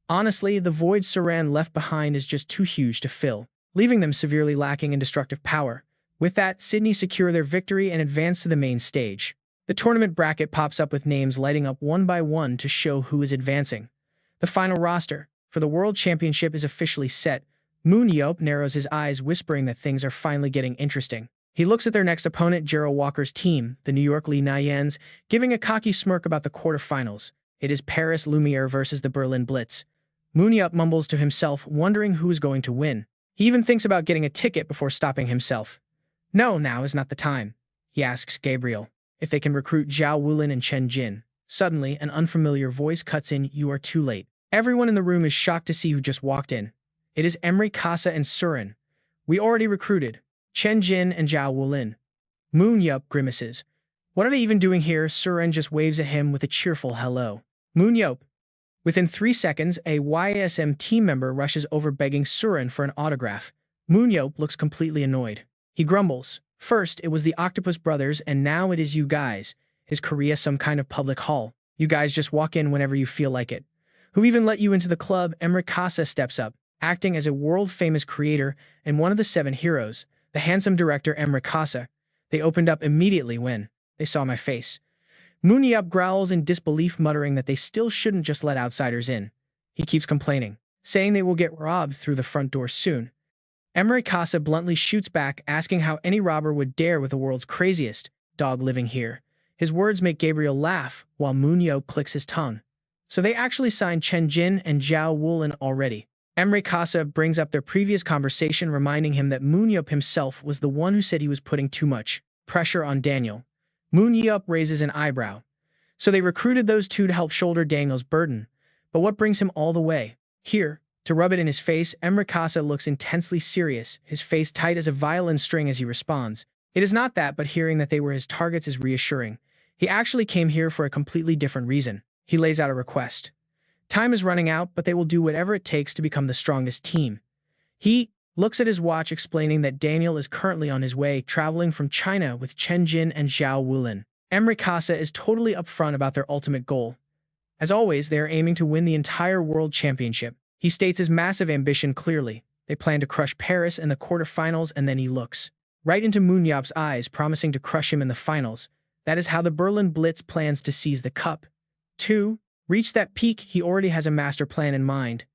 Honestly, the void Suren left behind is just too huge to fill, leaving them severely lacking in destructive power. With that, Sydney secure their victory and advance to the main stage. The tournament bracket pops up with names lighting up one by one to show who is advancing. The final roster for the World Championship is officially set. Moon-yeop narrows his eyes, whispering that things are finally getting interesting. He looks at their next opponent, Gerald Walker's team, the New York Lee Nyans, giving a cocky smirk about the quarterfinals. It is Paris Lumiere versus the Berlin Blitz. Moon-yeop mumbles to himself, wondering who is going to win. He even thinks about getting a ticket before stopping himself. No, now is not the time, he asks Gabriel. if they can recruit Zhao Wulin and Chen Jin. Suddenly, an unfamiliar voice cuts in, "You are too late." Everyone in the room is shocked to see who just walked in. It is Emery Casa and Surin. "We already recruited Chen Jin and Zhao Wulin." Moon-yeop grimaces. "What are they even doing here?" Surin just waves at him with a cheerful hello. Moon-yeop. Within 3 seconds, a YSM team member rushes over begging Surin for an autograph. Moon-yeop looks completely annoyed. He grumbles. "First, it was the Octopus Brothers, and now it is you guys. Is Korea some kind of public hall? You guys just walk in whenever you feel like it. Who even let you into the club?" Emery Casa steps up, acting as a world-famous creator and one of the 7 heroes, the handsome director Emery Casa. "They opened up immediately when they saw my face." Moon-yeop growls in disbelief, muttering that they still shouldn't just let outsiders in. He keeps complaining, saying they will get robbed through the front door soon. Emery Casa bluntly shoots back, asking how any robber would dare with the world's craziest dog living here. His words make Gabriel laugh, while Moon-yeop clicks his tongue. So they actually signed Chen Jin and Zhao Wulin already. Emery Casa brings up their previous conversation, reminding him that Moon-yeop himself was the one who said he was putting too much pressure on Daniel. Moon-yeop raises an eyebrow. So they recruited those two to help shoulder Daniel's burden. But what brings him all the way here? To rub it in his face, Emery Casa looks intensely serious, his face tight as a violin string as he responds. "It is not that, but hearing that they were his targets is reassuring. He actually came here for a completely different reason." He lays out a request. Time is running out, but they will do whatever it takes to become the strongest team. He looks at his watch, explaining that Daniel is currently on his way, traveling from China with Chen Jin and Zhao Wulin. Emery Casa is totally upfront about their ultimate goal. As always, they are aiming to win the entire world championship. He states his massive ambition clearly. They plan to crush Paris in the quarterfinals, and then he looks right into Moon-yeop's eyes, promising to crush him in the finals. That is how the Berlin Blitz plans to seize the cup. To reach that peak, he already has a master plan in mind.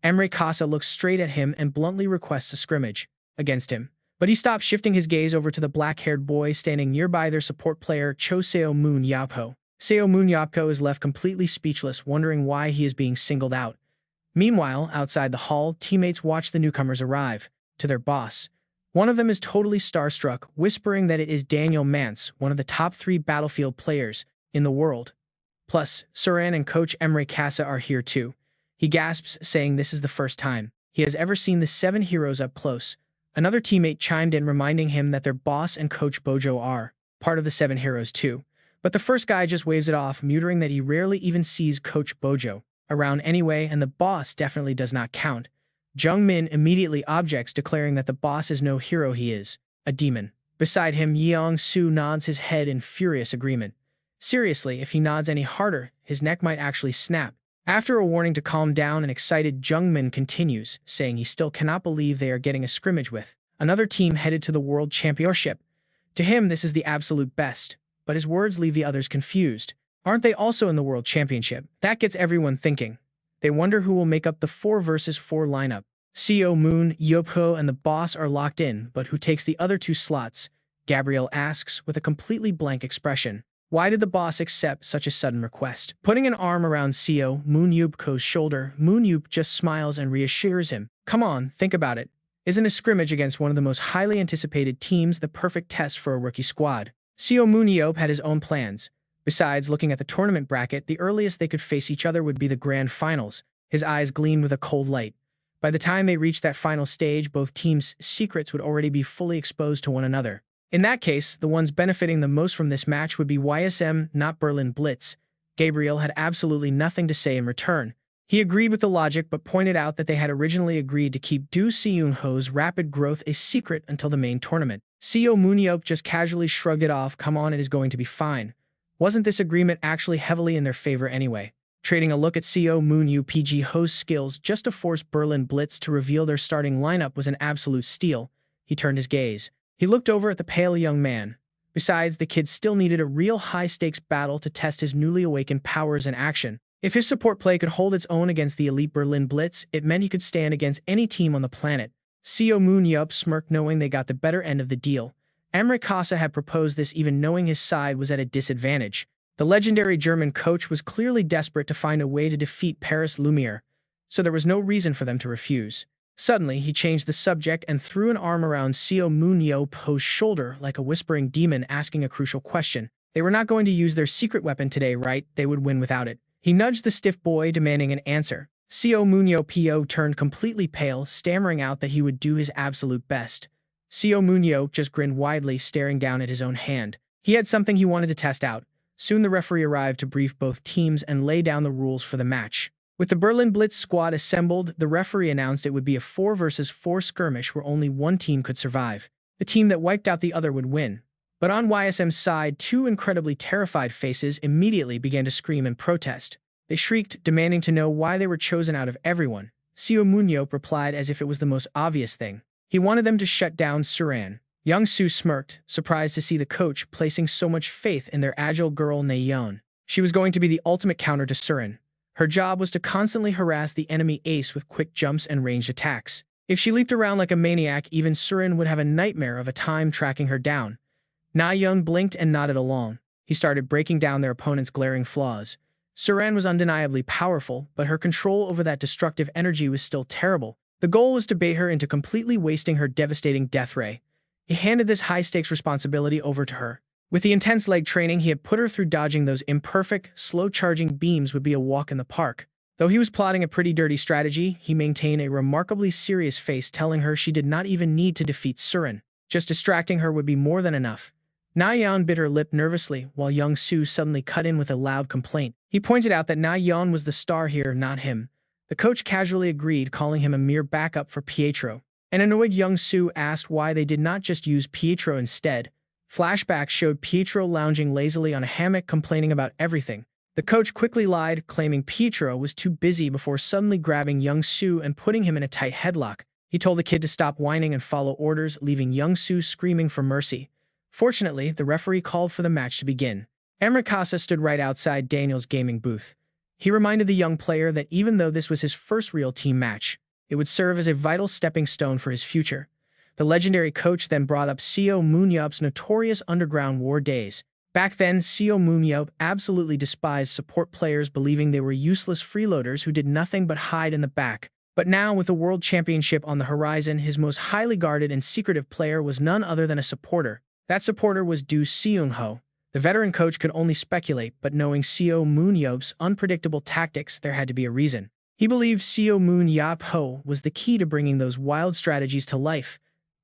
Emery Casa looks straight at him and bluntly requests a scrimmage against him. But he stops, shifting his gaze over to the black-haired boy standing nearby, their support player, Seo Moon-yeop. Seo Moon-yeop is left completely speechless, wondering why he is being singled out. Meanwhile, outside the hall, teammates watch the newcomers arrive. To their boss, one of them is totally starstruck, whispering that it is Daniel Mance, one of the top 3 Battlefield players in the world. Plus, Surin and coach Emery Casa are here too. He gasps, saying this is the first time he has ever seen the 7 heroes up close. Another teammate chimed in, reminding him that their boss and coach Bojo are part of the 7 heroes too. But the first guy just waves it off, muttering that he rarely even sees Coach Bojo around anyway, and the boss definitely does not count. Jung-min immediately objects, declaring that the boss is no hero, he is a demon. Beside him, Yeong-soo nods his head in furious agreement. Seriously, if he nods any harder, his neck might actually snap. After a warning to calm down, an excited Jung-min continues, saying he still cannot believe they are getting a scrimmage with another team headed to the World Championship. To him, this is the absolute best, but his words leave the others confused. Aren't they also in the World Championship? That gets everyone thinking. They wonder who will make up the 4 versus 4 lineup. Seo Moon-yeop and the boss are locked in, but who takes the other 2 slots? Gabriel asks with a completely blank expression. Why did the boss accept such a sudden request? Putting an arm around Seo Moon-yeop's shoulder, Moon-yeop just smiles and reassures him. Come on, think about it. Isn't a scrimmage against one of the most highly anticipated teams the perfect test for a rookie squad? Seo Moon-yeop had his own plans. Besides, looking at the tournament bracket, the earliest they could face each other would be the grand finals. His eyes gleamed with a cold light. By the time they reached that final stage, both teams' secrets would already be fully exposed to one another. In that case, the ones benefiting the most from this match would be YSM, not Berlin Blitz. Gabriel had absolutely nothing to say in return. He agreed with the logic, but pointed out that they had originally agreed to keep Do Seung-ho's rapid growth a secret until the main tournament. Seo Moon-yeop just casually shrugged it off. Come on, it is going to be fine. Wasn't this agreement actually heavily in their favor anyway? Trading a look at Seo Moon-yeop's skills just to force Berlin Blitz to reveal their starting lineup was an absolute steal. He turned his gaze. He looked over at the pale young man. Besides, the kid still needed a real high-stakes battle to test his newly awakened powers in action. If his support play could hold its own against the elite Berlin Blitz, it meant he could stand against any team on the planet. Seo Moon-yeop smirked, knowing they got the better end of the deal. Emery Casa had proposed this even knowing his side was at a disadvantage. The legendary German coach was clearly desperate to find a way to defeat Paris Lumiere, so there was no reason for them to refuse. Suddenly, he changed the subject and threw an arm around Seo Moon-yeop's shoulder like a whispering demon, asking a crucial question. They were not going to use their secret weapon today, right? They would win without it. He nudged the stiff boy, demanding an answer. Seo Moon-yeop turned completely pale, stammering out that he would do his absolute best. Seo Moon-yeop just grinned widely, staring down at his own hand. He had something he wanted to test out. Soon the referee arrived to brief both teams and lay down the rules for the match. With the Berlin Blitz squad assembled, the referee announced it would be a 4 versus 4 skirmish where only one team could survive. The team that wiped out the other would win. But on YSM's side, two incredibly terrified faces immediately began to scream and protest. They shrieked, demanding to know why they were chosen out of everyone. Seo Moon-yeop replied as if it was the most obvious thing. He wanted them to shut down Suran. Young Soo smirked, surprised to see the coach placing so much faith in their agile girl Nayeon. She was going to be the ultimate counter to Suran. Her job was to constantly harass the enemy ace with quick jumps and ranged attacks. If she leaped around like a maniac, even Suran would have a nightmare of a time tracking her down. Nayeon blinked and nodded along. He started breaking down their opponent's glaring flaws. Suran was undeniably powerful, but her control over that destructive energy was still terrible. The goal was to bait her into completely wasting her devastating death ray. He handed this high-stakes responsibility over to her. With the intense leg training he had put her through, dodging those imperfect, slow-charging beams would be a walk in the park. Though he was plotting a pretty dirty strategy, he maintained a remarkably serious face, telling her she did not even need to defeat Suran. Just distracting her would be more than enough. Nayeon bit her lip nervously, while Young Soo suddenly cut in with a loud complaint. He pointed out that Nayeon was the star here, not him. The coach casually agreed, calling him a mere backup for Pietro. An annoyed Young Soo asked why they did not just use Pietro instead. Flashbacks showed Pietro lounging lazily on a hammock, complaining about everything. The coach quickly lied, claiming Pietro was too busy before suddenly grabbing Young Soo and putting him in a tight headlock. He told the kid to stop whining and follow orders, leaving Young Soo screaming for mercy. Fortunately, the referee called for the match to begin. Emrakasa stood right outside Daniel's gaming booth. He reminded the young player that even though this was his first real team match, it would serve as a vital stepping stone for his future. The legendary coach then brought up Seo Moon-yeop's notorious underground war days. Back then, Seo Moon-yeop absolutely despised support players, believing they were useless freeloaders who did nothing but hide in the back. But now, with the World Championship on the horizon, his most highly guarded and secretive player was none other than a supporter. That supporter was Do Seung-ho. The veteran coach could only speculate, but knowing Seo Moon-yeop's unpredictable tactics, there had to be a reason. He believed Seo Moon-yeop was the key to bringing those wild strategies to life.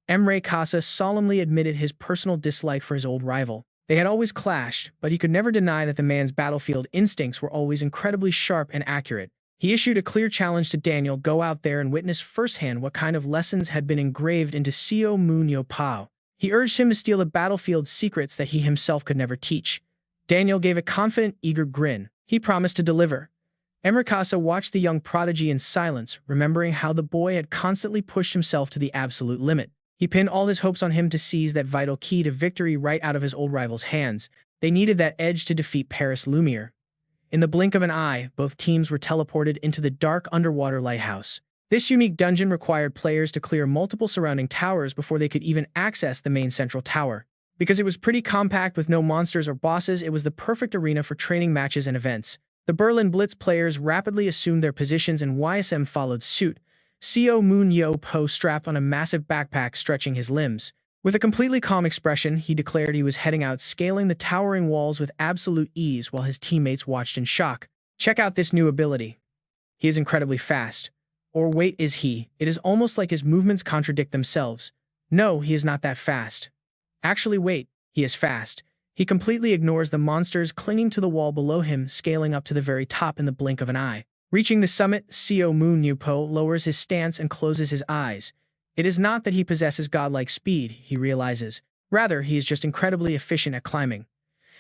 Emrakasa solemnly admitted his personal dislike for his old rival. They had always clashed, but he could never deny that the man's battlefield instincts were always incredibly sharp and accurate. He issued a clear challenge to Daniel: go out there and witness firsthand what kind of lessons had been engraved into Seo Moon-yeop. He urged him to steal the battlefield secrets that he himself could never teach. Daniel gave a confident, eager grin. He promised to deliver. Emrakasa watched the young prodigy in silence, remembering how the boy had constantly pushed himself to the absolute limit. He pinned all his hopes on him to seize that vital key to victory right out of his old rival's hands. They needed that edge to defeat Paris Lumiere. In the blink of an eye, both teams were teleported into the dark underwater lighthouse. This unique dungeon required players to clear multiple surrounding towers before they could even access the main central tower. Because it was pretty compact with no monsters or bosses, it was the perfect arena for training matches and events. The Berlin Blitz players rapidly assumed their positions and YSM followed suit. Seo Moon-yeop strapped on a massive backpack, stretching his limbs. With a completely calm expression, he declared he was heading out, scaling the towering walls with absolute ease while his teammates watched in shock. Check out this new ability. He is incredibly fast. Or wait, is he? It is almost like his movements contradict themselves. No, he is not that fast. Actually, wait, he is fast. He completely ignores the monsters clinging to the wall below him, scaling up to the very top in the blink of an eye. Reaching the summit, Seo Moon-yeop lowers his stance and closes his eyes. It is not that he possesses godlike speed, he realizes. Rather, he is just incredibly efficient at climbing.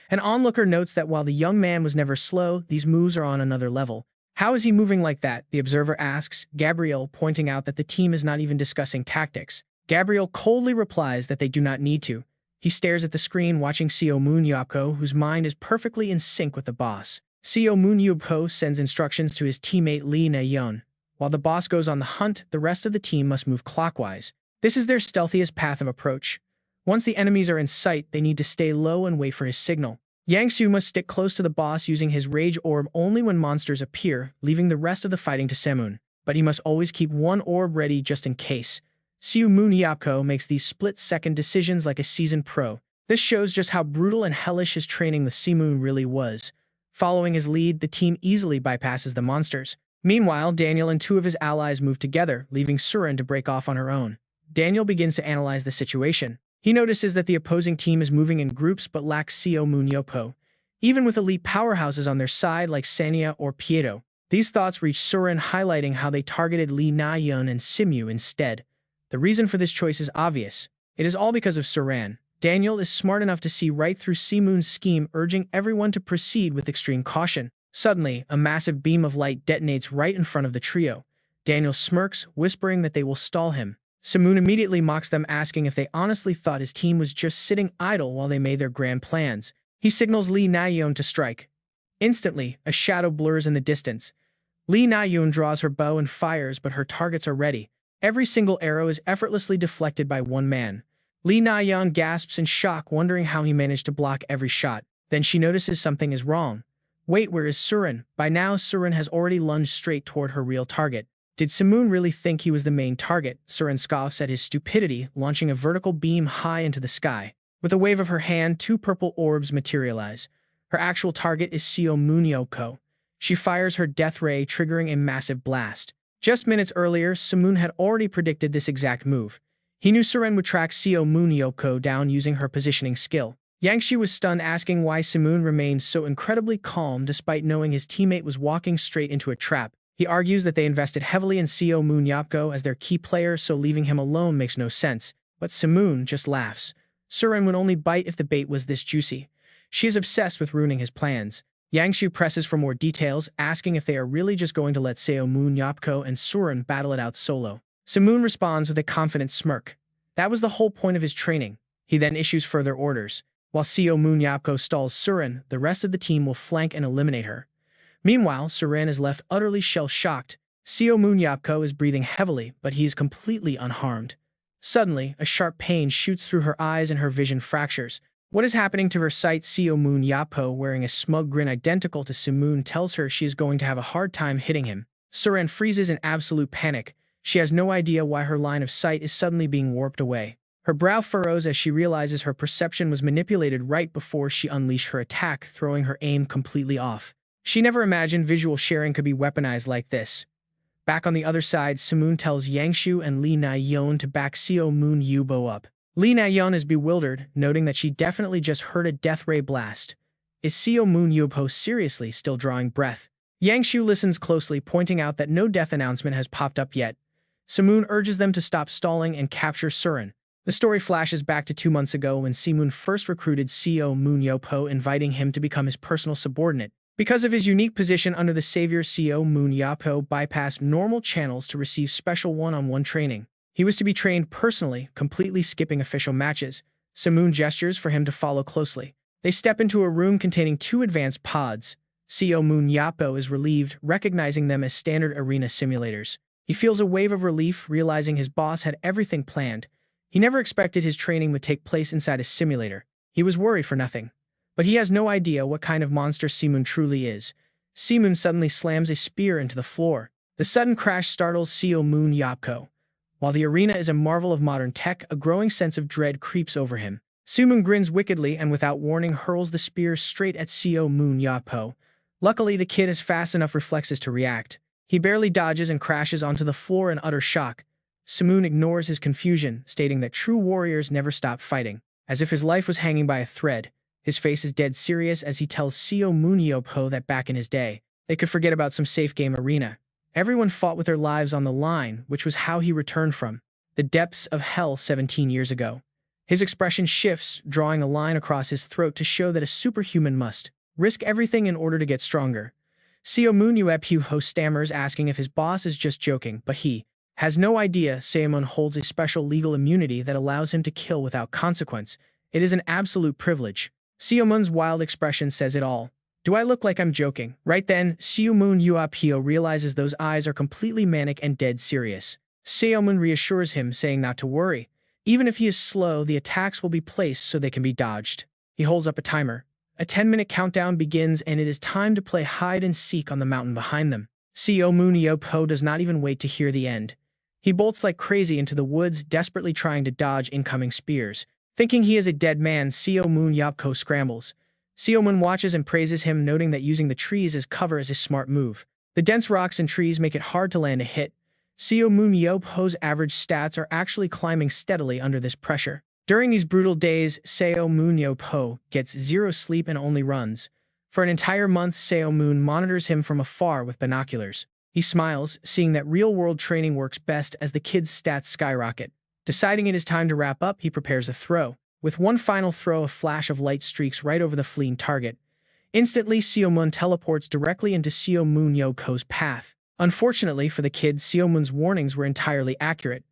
An onlooker notes that while the young man was never slow, these moves are on another level. How is he moving like that? The observer asks, Gabriel, pointing out that the team is not even discussing tactics. Gabriel coldly replies that they do not need to. He stares at the screen, watching Seo Moon-yeop, whose mind is perfectly in sync with the boss. Seo Moon-yeop sends instructions to his teammate Lee Na-yeon. While the boss goes on the hunt, the rest of the team must move clockwise. This is their stealthiest path of approach. Once the enemies are in sight, they need to stay low and wait for his signal. Yang Soo must stick close to the boss, using his rage orb only when monsters appear, leaving the rest of the fighting to Semun. But he must always keep one orb ready just in case. Seo Moon-yeop makes these split-second decisions like a seasoned pro. This shows just how brutal and hellish his training with Seo Moon really was. Following his lead, the team easily bypasses the monsters. Meanwhile, Daniel and two of his allies move together, leaving Surin to break off on her own. Daniel begins to analyze the situation. He notices that the opposing team is moving in groups but lacks Seo Moon-yeop, even with elite powerhouses on their side like Sanya or Pieto. These thoughts reach Surin, highlighting how they targeted Lee Na-yeon and Simu instead. The reason for this choice is obvious. It is all because of Surin. Daniel is smart enough to see right through Seo Moon's scheme, urging everyone to proceed with extreme caution. Suddenly, a massive beam of light detonates right in front of the trio. Daniel smirks, whispering that they will stall him. Seo Moon immediately mocks them, asking if they honestly thought his team was just sitting idle while they made their grand plans. He signals Lee Na-yeon to strike. Instantly, a shadow blurs in the distance. Lee Na-yeon draws her bow and fires, but her targets are ready. Every single arrow is effortlessly deflected by one man. Lee Na-yeon gasps in shock, wondering how he managed to block every shot. Then she notices something is wrong. Wait, where is Surin? By now, Surin has already lunged straight toward her real target. Did Seo Moon really think he was the main target? Surin scoffs at his stupidity, launching a vertical beam high into the sky. With a wave of her hand, two purple orbs materialize. Her actual target is Seo Moon-yeop. She fires her death ray, triggering a massive blast. Just minutes earlier, Seo Moon had already predicted this exact move. He knew Surin would track Seo Moon-yeop down using her positioning skill. Yangshu was stunned, asking why Seo Moon remained so incredibly calm despite knowing his teammate was walking straight into a trap. He argues that they invested heavily in Seo Moon-yeop as their key player, so leaving him alone makes no sense. But Seo Moon just laughs. Surin would only bite if the bait was this juicy. She is obsessed with ruining his plans. Yangshu presses for more details, asking if they are really just going to let Seo Moon-yeop and Surin battle it out solo. Seo Moon responds with a confident smirk. That was the whole point of his training. He then issues further orders. While Seo Moon-yeop stalls Surin, the rest of the team will flank and eliminate her. Meanwhile, Surin is left utterly shell-shocked. Seo Moon-yeop is breathing heavily, but he is completely unharmed. Suddenly, a sharp pain shoots through her eyes and her vision fractures. What is happening to her sight? Seo Moon-yeop, wearing a smug grin identical to Seo Moon, tells her she is going to have a hard time hitting him. Surin freezes in absolute panic. She has no idea why her line of sight is suddenly being warped away. Her brow furrows as she realizes her perception was manipulated right before she unleashed her attack, throwing her aim completely off. She never imagined visual sharing could be weaponized like this. Back on the other side, Seo Moon tells Yangshu and Lee Na-yeon to back Seo Moon-yeop up. Lee Na-yeon is bewildered, noting that she definitely just heard a death ray blast. Is Seo Moon-yeop seriously still drawing breath? Yangshu listens closely, pointing out that no death announcement has popped up yet. Seo Moon urges them to stop stalling and capture Surin. The story flashes back to 2 months ago when Seo Moon first recruited Seo Moon-yeop, inviting him to become his personal subordinate. Because of his unique position under the savior, Seo Moon-yeop bypassed normal channels to receive special one-on-one training. He was to be trained personally, completely skipping official matches. Seo Moon gestures for him to follow closely. They step into a room containing 2 advanced pods. Seo Moon-yeop is relieved, recognizing them as standard arena simulators. He feels a wave of relief, realizing his boss had everything planned. He never expected his training would take place inside a simulator. He was worried for nothing. But he has no idea what kind of monster Seo Moon truly is. Seo Moon suddenly slams a spear into the floor. The sudden crash startles Seo Moon-yeop. While the arena is a marvel of modern tech, a growing sense of dread creeps over him. Seo Moon grins wickedly and without warning hurls the spear straight at Seo Moon-yeop. Luckily, the kid has fast enough reflexes to react. He barely dodges and crashes onto the floor in utter shock. Seo Moon ignores his confusion, stating that true warriors never stop fighting, as if his life was hanging by a thread. His face is dead serious as he tells Seo Moon-yeop that back in his day, they could forget about some safe game arena. Everyone fought with their lives on the line, which was how he returned from the depths of hell 17 years ago. His expression shifts, drawing a line across his throat to show that a superhuman must risk everything in order to get stronger. Seo Moon-yeop stammers, asking if his boss is just joking, but he has no idea Seo Moon holds a special legal immunity that allows him to kill without consequence. It is an absolute privilege. Seo Moon's wild expression says it all. Do I look like I'm joking? Right then, Seo Moon-yeop realizes those eyes are completely manic and dead serious. Seo Moon reassures him, saying not to worry. Even if he is slow, the attacks will be placed so they can be dodged. He holds up a timer. A 10-minute countdown begins, and it is time to play hide-and-seek on the mountain behind them. Seo Moon-yeop does not even wait to hear the end. He bolts like crazy into the woods, desperately trying to dodge incoming spears. Thinking he is a dead man, Seo Moon-yeop scrambles. Seo Moon watches and praises him, noting that using the trees as cover is a smart move. The dense rocks and trees make it hard to land a hit. Seo Moon-yeop's average stats are actually climbing steadily under this pressure. During these brutal days, Seo Moon-yeop gets zero sleep and only runs. For an entire month, Seo Moon monitors him from afar with binoculars. He smiles, seeing that real-world training works best as the kid's stats skyrocket. Deciding it is time to wrap up, he prepares a throw. With one final throw, a flash of light streaks right over the fleeing target. Instantly, Seo Moon teleports directly into Seo Moon-yeop's path. Unfortunately for the kid, Seo Moon's warnings were entirely accurate.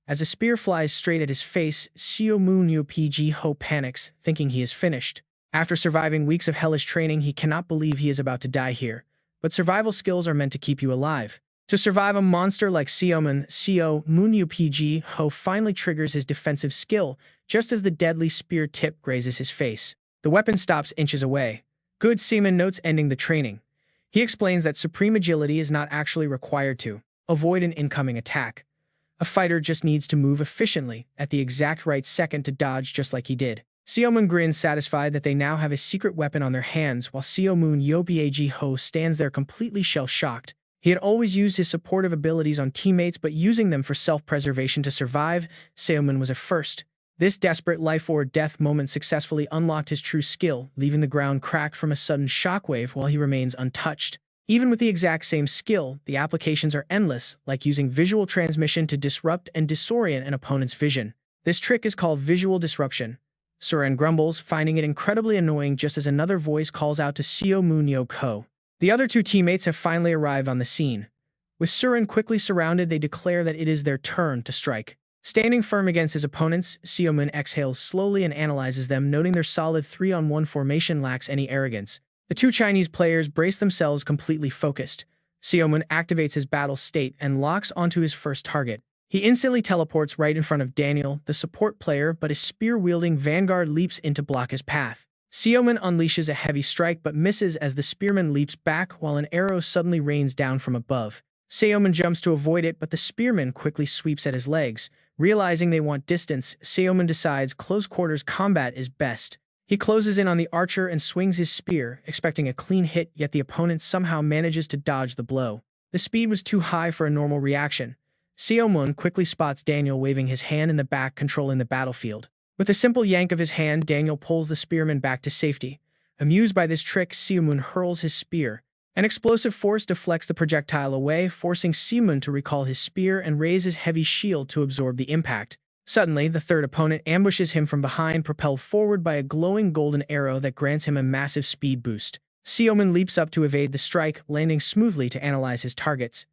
As a spear flies straight at his face, Seo Moon-yeop panics, thinking he is finished. After surviving weeks of hellish training, he cannot believe he is about to die here. But survival skills are meant to keep you alive. To survive a monster like Seo Moon-yeop finally triggers his defensive skill, just as the deadly spear tip grazes his face. The weapon stops inches away. Good seaman notes ending the training. He explains that supreme agility is not actually required to avoid an incoming attack. A fighter just needs to move efficiently at the exact right second to dodge just like he did. Seo Moon grins, satisfied that they now have a secret weapon on their hands, while Seo Moon-yeop stands there completely shell-shocked. He had always used his supportive abilities on teammates, but using them for self-preservation to survive, Seo Moon was a first. This desperate life-or-death moment successfully unlocked his true skill, leaving the ground cracked from a sudden shockwave while he remains untouched. Even with the exact same skill, the applications are endless, like using visual transmission to disrupt and disorient an opponent's vision. This trick is called visual disruption. Suren grumbles, finding it incredibly annoying just as another voice calls out to Seo Moon-yeop. The other two teammates have finally arrived on the scene. With Suren quickly surrounded, they declare that it is their turn to strike. Standing firm against his opponents, Seo Moon exhales slowly and analyzes them, noting their solid 3-on-1 formation lacks any arrogance. The two Chinese players brace themselves, completely focused. Seo Moon activates his battle state and locks onto his first target. He instantly teleports right in front of Daniel, the support player, but his spear-wielding vanguard leaps in to block his path. Seo Moon unleashes a heavy strike but misses as the spearman leaps back while an arrow suddenly rains down from above. Seo Moon jumps to avoid it, but the spearman quickly sweeps at his legs. Realizing they want distance, Seo Moon decides close-quarters combat is best. He closes in on the archer and swings his spear, expecting a clean hit, yet the opponent somehow manages to dodge the blow. The speed was too high for a normal reaction. Seo Moon quickly spots Daniel waving his hand in the back, controlling the battlefield. With a simple yank of his hand, Daniel pulls the spearman back to safety. Amused by this trick, Seo Moon hurls his spear. An explosive force deflects the projectile away, forcing Seo Moon to recall his spear and raise his heavy shield to absorb the impact. Suddenly, the third opponent ambushes him from behind, propelled forward by a glowing golden arrow that grants him a massive speed boost. Seo Moon leaps up to evade the strike, landing smoothly to analyze his targets.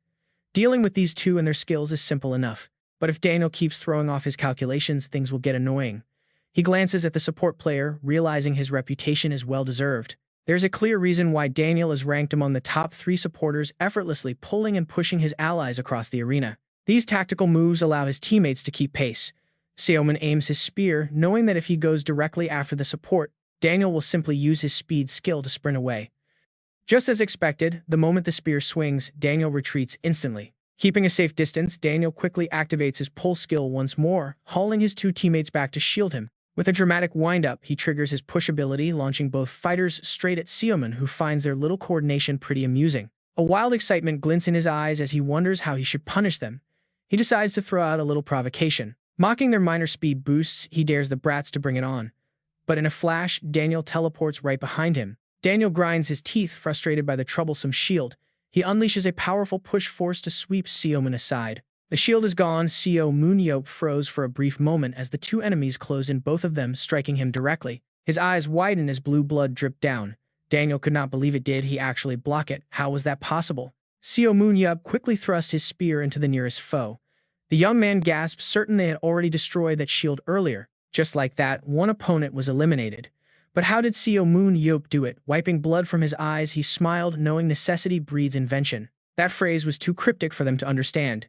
Dealing with these two and their skills is simple enough, but if Daniel keeps throwing off his calculations, things will get annoying. He glances at the support player, realizing his reputation is well-deserved. There's a clear reason why Daniel is ranked among the top 3 supporters, effortlessly pulling and pushing his allies across the arena. These tactical moves allow his teammates to keep pace. Seo Moon aims his spear, knowing that if he goes directly after the support, Daniel will simply use his speed skill to sprint away. Just as expected, the moment the spear swings, Daniel retreats instantly. Keeping a safe distance, Daniel quickly activates his pull skill once more, hauling his two teammates back to shield him. With a dramatic wind-up, he triggers his push ability, launching both fighters straight at Seo Moon, who finds their little coordination pretty amusing. A wild excitement glints in his eyes as he wonders how he should punish them. He decides to throw out a little provocation. Mocking their minor speed boosts, he dares the brats to bring it on. But in a flash, Daniel teleports right behind him. Daniel grinds his teeth, frustrated by the troublesome shield. He unleashes a powerful push force to sweep Seo Moon aside. The shield is gone. Seo Moon-yeop froze for a brief moment as the two enemies closed in, both of them striking him directly. His eyes widened as blue blood dripped down. Daniel could not believe it. Did he actually block it? How was that possible? Seo Moon-yeop quickly thrust his spear into the nearest foe. The young man gasped, certain they had already destroyed that shield earlier. Just like that, one opponent was eliminated. But how did Seo Moon-yeop do it? Wiping blood from his eyes, he smiled, knowing necessity breeds invention. That phrase was too cryptic for them to understand.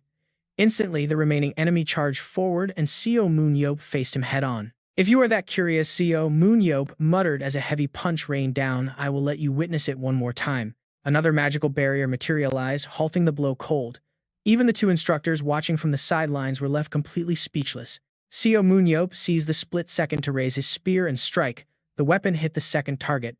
Instantly, the remaining enemy charged forward, and Seo Moon-yeop faced him head-on. If you are that curious, Seo Moon-yeop muttered as a heavy punch rained down, I will let you witness it one more time. Another magical barrier materialized, halting the blow cold. Even the two instructors watching from the sidelines were left completely speechless. Seo Moon-yeop seized the split second to raise his spear and strike. The weapon hit the second target.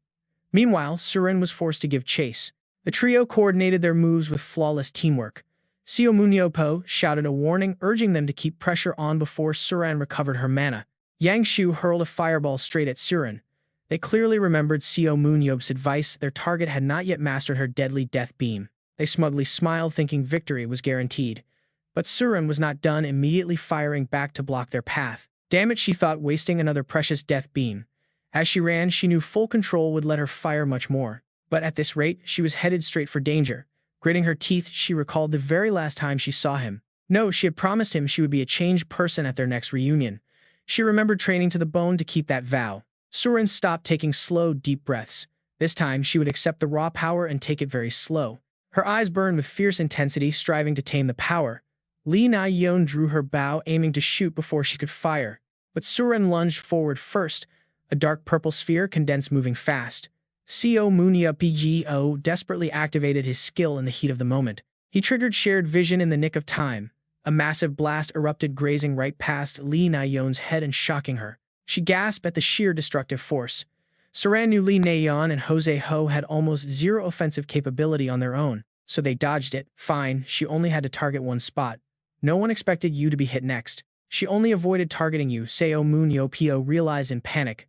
Meanwhile, Surin was forced to give chase. The trio coordinated their moves with flawless teamwork. Seo Moon-yeop shouted a warning, urging them to keep pressure on before Surin recovered her mana. Yang Shu hurled a fireball straight at Surin. They clearly remembered Seo Moon-yeop's advice. Their target had not yet mastered her deadly death beam. They smugly smiled, thinking victory was guaranteed. But Surin was not done, immediately firing back to block their path. Damn it, she thought, wasting another precious death beam. As she ran, she knew full control would let her fire much more. But at this rate, she was headed straight for danger. Gritting her teeth, she recalled the very last time she saw him. No, she had promised him she would be a changed person at their next reunion. She remembered training to the bone to keep that vow. Surin stopped, taking slow, deep breaths. This time, she would accept the raw power and take it very slow. Her eyes burned with fierce intensity, striving to tame the power. Lee Na-yeon drew her bow, aiming to shoot before she could fire. But Surin lunged forward first, a dark purple sphere condensed, moving fast. Seo Moon-yeop desperately activated his skill in the heat of the moment. He triggered shared vision in the nick of time. A massive blast erupted, grazing right past Lee Na-yeon's head and shocking her. She gasped at the sheer destructive force. Surin knew Lee Na-yeon and Jose Ho had almost zero offensive capability on their own, so they dodged it. Fine, she only had to target one spot. No one expected you to be hit next. She only avoided targeting you, Seo Moon-yeop realized in panic.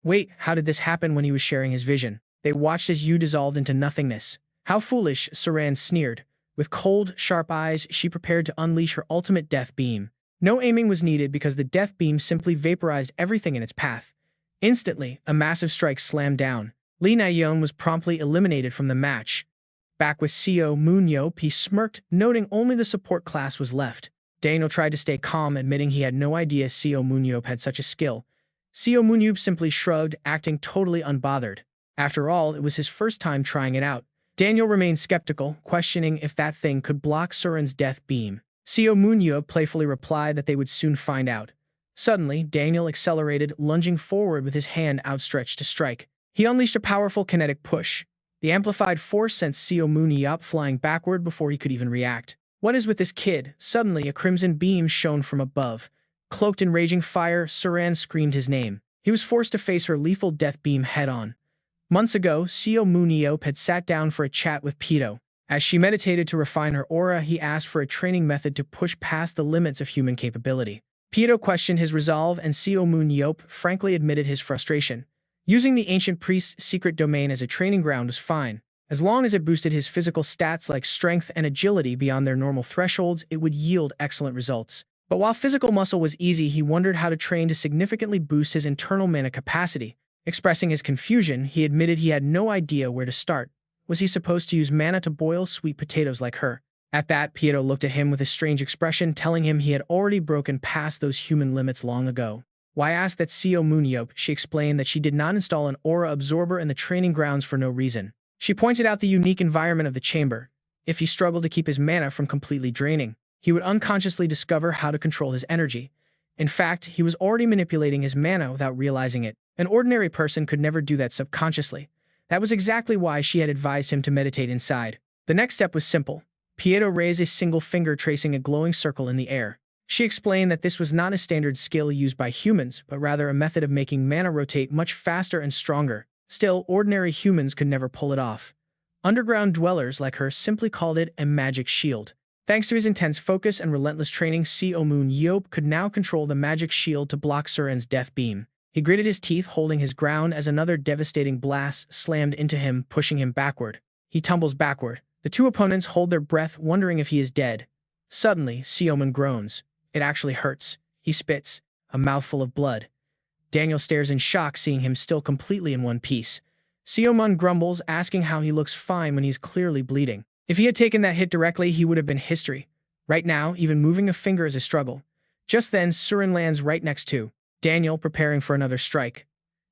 Wait, how did this happen? When he was sharing his vision, they watched as you dissolved into nothingness. How foolish, Surin sneered. With cold, sharp eyes, she prepared to unleash her ultimate death beam. No aiming was needed because the death beam simply vaporized everything in its path. Instantly, a massive strike slammed down. Lee Na-yeon was promptly eliminated from the match. Back with Seo Moon-yeop, he smirked, noting only the support class was left. Daniel tried to stay calm, admitting he had no idea Seo Moon-yeop had such a skill. Seo Moon-yeop simply shrugged, acting totally unbothered. After all, it was his first time trying it out. Daniel remained skeptical, questioning if that thing could block Surin's death beam. Seo Moon-yeop playfully replied that they would soon find out. Suddenly, Daniel accelerated, lunging forward with his hand outstretched to strike. He unleashed a powerful kinetic push. The amplified force sent Seo Moon-yeop flying backward before he could even react. What is with this kid? Suddenly, a crimson beam shone from above. Cloaked in raging fire, Surin screamed his name. He was forced to face her lethal death beam head-on. Months ago, Seo Moon-yeop had sat down for a chat with Pito. As she meditated to refine her aura, he asked for a training method to push past the limits of human capability. Pito questioned his resolve, and Seo Moon-yeop frankly admitted his frustration. Using the ancient priest's secret domain as a training ground was fine. As long as it boosted his physical stats like strength and agility beyond their normal thresholds, it would yield excellent results. But while physical muscle was easy, he wondered how to train to significantly boost his internal mana capacity. Expressing his confusion, he admitted he had no idea where to start. Was he supposed to use mana to boil sweet potatoes like her? At that, Pietro looked at him with a strange expression, telling him he had already broken past those human limits long ago. Why ask that, Seo Moon-yeop? She explained that she did not install an aura absorber in the training grounds for no reason. She pointed out the unique environment of the chamber. If he struggled to keep his mana from completely draining, he would unconsciously discover how to control his energy. In fact, he was already manipulating his mana without realizing it. An ordinary person could never do that subconsciously. That was exactly why she had advised him to meditate inside. The next step was simple. Pietro raised a single finger, tracing a glowing circle in the air. She explained that this was not a standard skill used by humans, but rather a method of making mana rotate much faster and stronger. Still, ordinary humans could never pull it off. Underground dwellers like her simply called it a magic shield. Thanks to his intense focus and relentless training, Seo Moon-yeop could now control the magic shield to block Surin's death beam. He gritted his teeth, holding his ground as another devastating blast slammed into him, pushing him backward. He tumbles backward. The two opponents hold their breath, wondering if he is dead. Suddenly, Seo Moon groans. It actually hurts. He spits, a mouthful of blood. Daniel stares in shock, seeing him still completely in one piece. Seo Moon grumbles, asking how he looks fine when he's clearly bleeding. If he had taken that hit directly, he would have been history. Right now, even moving a finger is a struggle. Just then, Surin lands right next to Daniel, preparing for another strike.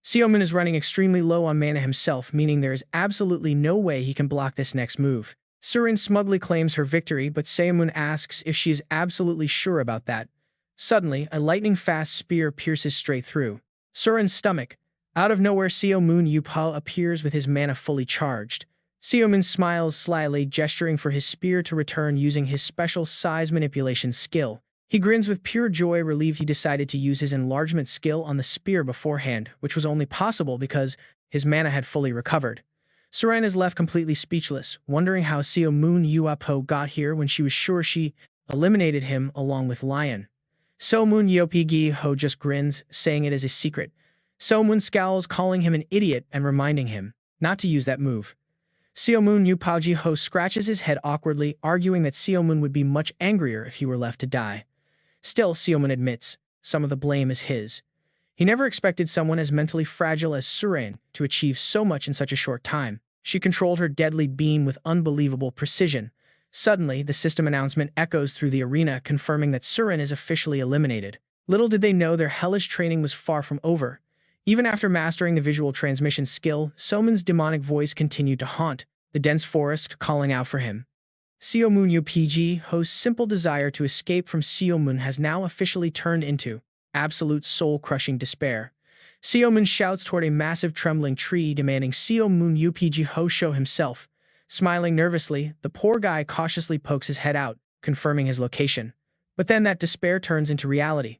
Seo Moon is running extremely low on mana himself, meaning there is absolutely no way he can block this next move. Surin smugly claims her victory, but Seo Moon asks if she is absolutely sure about that. Suddenly, a lightning-fast spear pierces straight through Surin's stomach. Out of nowhere, Seo Moon-yeop appears with his mana fully charged. Seo Moon smiles slyly, gesturing for his spear to return using his special size manipulation skill. He grins with pure joy, relieved he decided to use his enlargement skill on the spear beforehand, which was only possible because his mana had fully recovered. Suren is left completely speechless, wondering how Seo Moon-yeop got here when she was sure she eliminated him along with Lion. Seo Moon-yeop just grins, saying it is a secret. Seo Moon scowls, calling him an idiot and reminding him not to use that move. Seo Moon-yeop scratches his head awkwardly, arguing that Seo Moon would be much angrier if he were left to die. Still, Seo Moon admits some of the blame is his. He never expected someone as mentally fragile as Suren to achieve so much in such a short time. She controlled her deadly beam with unbelievable precision. Suddenly, the system announcement echoes through the arena, confirming that Suren is officially eliminated. Little did they know their hellish training was far from over. Even after mastering the visual transmission skill, Seo Moon's demonic voice continued to haunt the dense forest, calling out for him. Seo Moon-yeop's simple desire to escape from Seo Moon has now officially turned into absolute soul-crushing despair. Seo Moon shouts toward a massive trembling tree, demanding Seo Moon-yeop show himself. Smiling nervously, the poor guy cautiously pokes his head out, confirming his location. But then that despair turns into reality.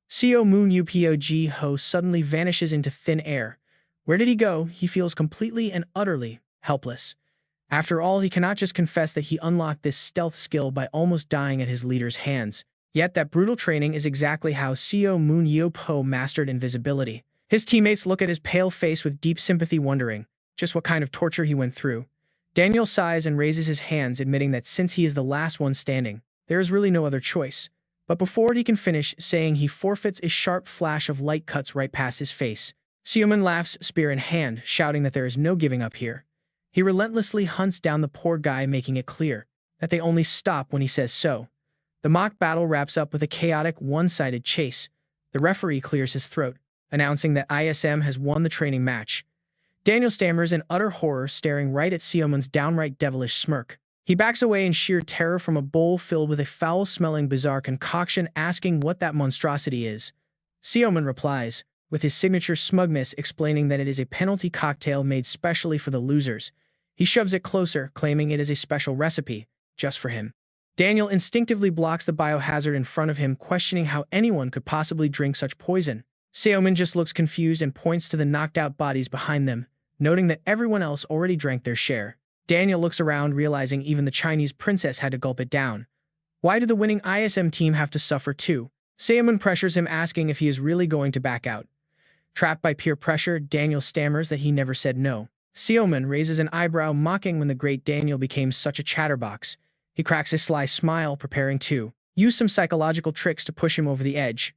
Seo Moon-yeop suddenly vanishes into thin air. Where did he go? He feels completely and utterly helpless. After all, he cannot just confess that he unlocked this stealth skill by almost dying at his leader's hands. Yet that brutal training is exactly how Seo Moon-yeop mastered invisibility. His teammates look at his pale face with deep sympathy, wondering just what kind of torture he went through. Daniel sighs and raises his hands, admitting that since he is the last one standing, there is really no other choice. But before he can finish saying, he forfeits, a sharp flash of light cuts right past his face. Seo Moon laughs, spear in hand, shouting that there is no giving up here. He relentlessly hunts down the poor guy, making it clear that they only stop when he says so. The mock battle wraps up with a chaotic, one-sided chase. The referee clears his throat, announcing that ISM has won the training match. Daniel stammers in utter horror, staring right at Seo Moon's downright devilish smirk. He backs away in sheer terror from a bowl filled with a foul-smelling bizarre concoction, asking what that monstrosity is. Seo Moon replies, with his signature smugness, explaining that it is a penalty cocktail made specially for the losers. He shoves it closer, claiming it is a special recipe, just for him. Daniel instinctively blocks the biohazard in front of him, questioning how anyone could possibly drink such poison. Seo Moon just looks confused and points to the knocked-out bodies behind them, noting that everyone else already drank their share. Daniel looks around, realizing even the Chinese princess had to gulp it down. Why did the winning ISM team have to suffer too? Seo Moon pressures him, asking if he is really going to back out. Trapped by peer pressure, Daniel stammers that he never said no. Seo Moon raises an eyebrow, mocking when the great Daniel became such a chatterbox. He cracks a sly smile, preparing to use some psychological tricks to push him over the edge.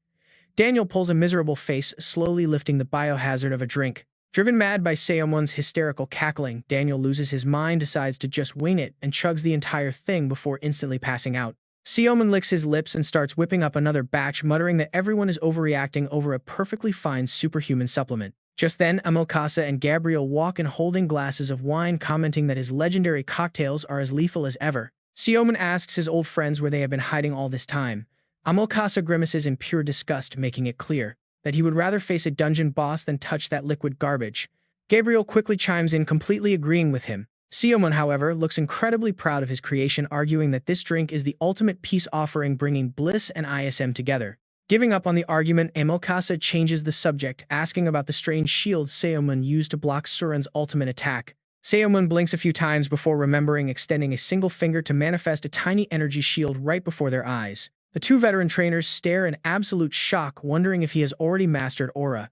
Daniel pulls a miserable face, slowly lifting the biohazard of a drink. Driven mad by Seo Moon's hysterical cackling, Daniel loses his mind, decides to just wing it, and chugs the entire thing before instantly passing out. Seo Moon licks his lips and starts whipping up another batch, muttering that everyone is overreacting over a perfectly fine superhuman supplement. Just then, Amilcasa and Gabriel walk in holding glasses of wine, commenting that his legendary cocktails are as lethal as ever. Seo Moon asks his old friends where they have been hiding all this time. Amilcasa grimaces in pure disgust, making it clear that he would rather face a dungeon boss than touch that liquid garbage. Gabriel quickly chimes in, completely agreeing with him. Seo Moon, however, looks incredibly proud of his creation, arguing that this drink is the ultimate peace offering, bringing bliss and ISM together. Giving up on the argument, Amilcasa changes the subject, asking about the strange shield Seo Moon used to block Suren's ultimate attack. Seo Moon blinks a few times before remembering, extending a single finger to manifest a tiny energy shield right before their eyes. The two veteran trainers stare in absolute shock, wondering if he has already mastered Aura.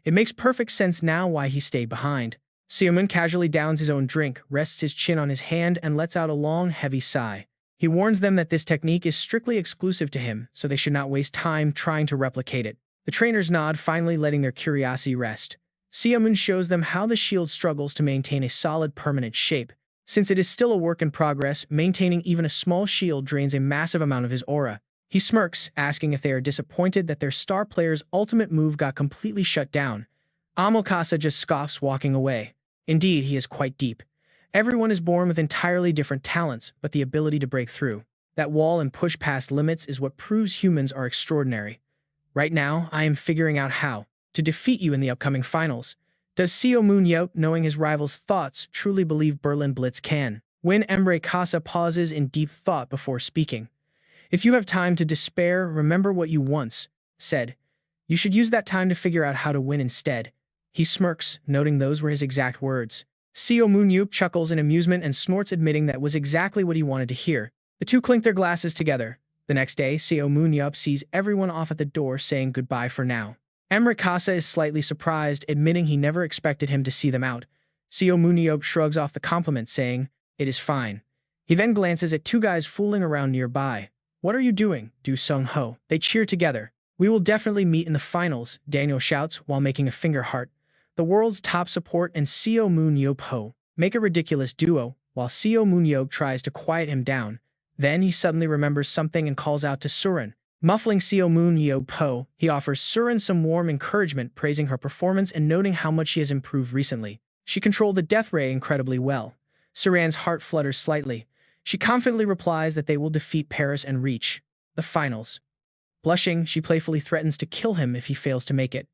It makes perfect sense now why he stayed behind. Seo Moon casually downs his own drink, rests his chin on his hand, and lets out a long, heavy sigh. He warns them that this technique is strictly exclusive to him, so they should not waste time trying to replicate it. The trainers nod, finally letting their curiosity rest. Seo Moon shows them how the shield struggles to maintain a solid, permanent shape. Since it is still a work in progress, maintaining even a small shield drains a massive amount of his aura. He smirks, asking if they are disappointed that their star player's ultimate move got completely shut down. Amilcasa just scoffs, walking away. Indeed, he is quite deep. Everyone is born with entirely different talents, but the ability to break through that wall and push past limits is what proves humans are extraordinary. Right now, I am figuring out how to defeat you in the upcoming finals. Does Seo Moon-yeop, knowing his rival's thoughts, truly believe Berlin Blitz can win? Emre Casa pauses in deep thought before speaking. If you have time to despair, remember what you once said. You should use that time to figure out how to win instead. He smirks, noting those were his exact words. Seo Moon-yeop chuckles in amusement and snorts, admitting that was exactly what he wanted to hear. The two clink their glasses together. The next day, Seo Moon-yeop sees everyone off at the door saying goodbye for now. Emrikasa is slightly surprised, admitting he never expected him to see them out. Seo Moon-yeop shrugs off the compliment, saying, "It is fine." He then glances at two guys fooling around nearby. "What are you doing?" Do Sung-ho. They cheer together. "We will definitely meet in the finals," Daniel shouts while making a finger heart. The world's top support and Seo Moon-yeop make a ridiculous duo, while Seo Moon-yeop tries to quiet him down. Then he suddenly remembers something and calls out to Surin. Muffling Seo Moon-yeop, he offers Surin some warm encouragement, praising her performance and noting how much she has improved recently. She controlled the death ray incredibly well. Surin's heart flutters slightly. She confidently replies that they will defeat Paris and reach the finals. Blushing, she playfully threatens to kill him if he fails to make it.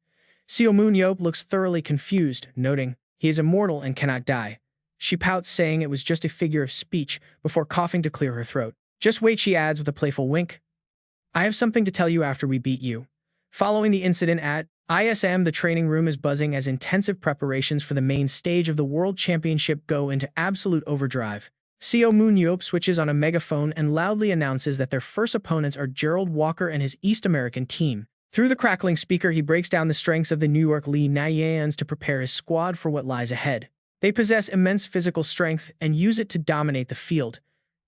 Seo Moon-yeop looks thoroughly confused, noting he is immortal and cannot die. She pouts, saying it was just a figure of speech, before coughing to clear her throat. "Just wait," she adds with a playful wink. "I have something to tell you after we beat you." Following the incident at ISM, the training room is buzzing as intensive preparations for the main stage of the World Championship go into absolute overdrive. Seo Moon-yeop switches on a megaphone and loudly announces that their first opponents are Gerald Walker and his East American team. Through the crackling speaker, he breaks down the strengths of the New York Lee Nayans to prepare his squad for what lies ahead. They possess immense physical strength and use it to dominate the field.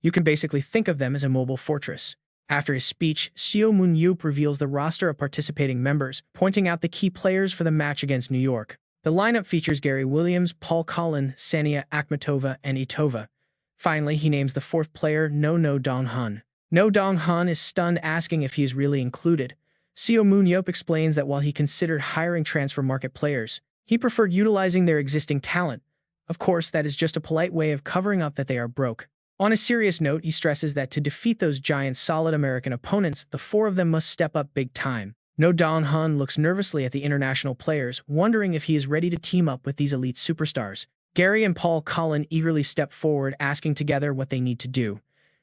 You can basically think of them as a mobile fortress. After his speech, Seo Moon-yeop reveals the roster of participating members, pointing out the key players for the match against New York. The lineup features Gary Williams, Paul Collin, Sania Akhmatova, and Itova. Finally, he names the fourth player, No Dong-hun. No Dong-hun is stunned, asking if he is really included. Seo Moon-yeop explains that while he considered hiring transfer market players, he preferred utilizing their existing talent. Of course, that is just a polite way of covering up that they are broke. On a serious note, he stresses that to defeat those giant solid American opponents, the four of them must step up big time. No Dong-hun looks nervously at the international players, wondering if he is ready to team up with these elite superstars. Gary and Paul Collin eagerly step forward, asking together what they need to do.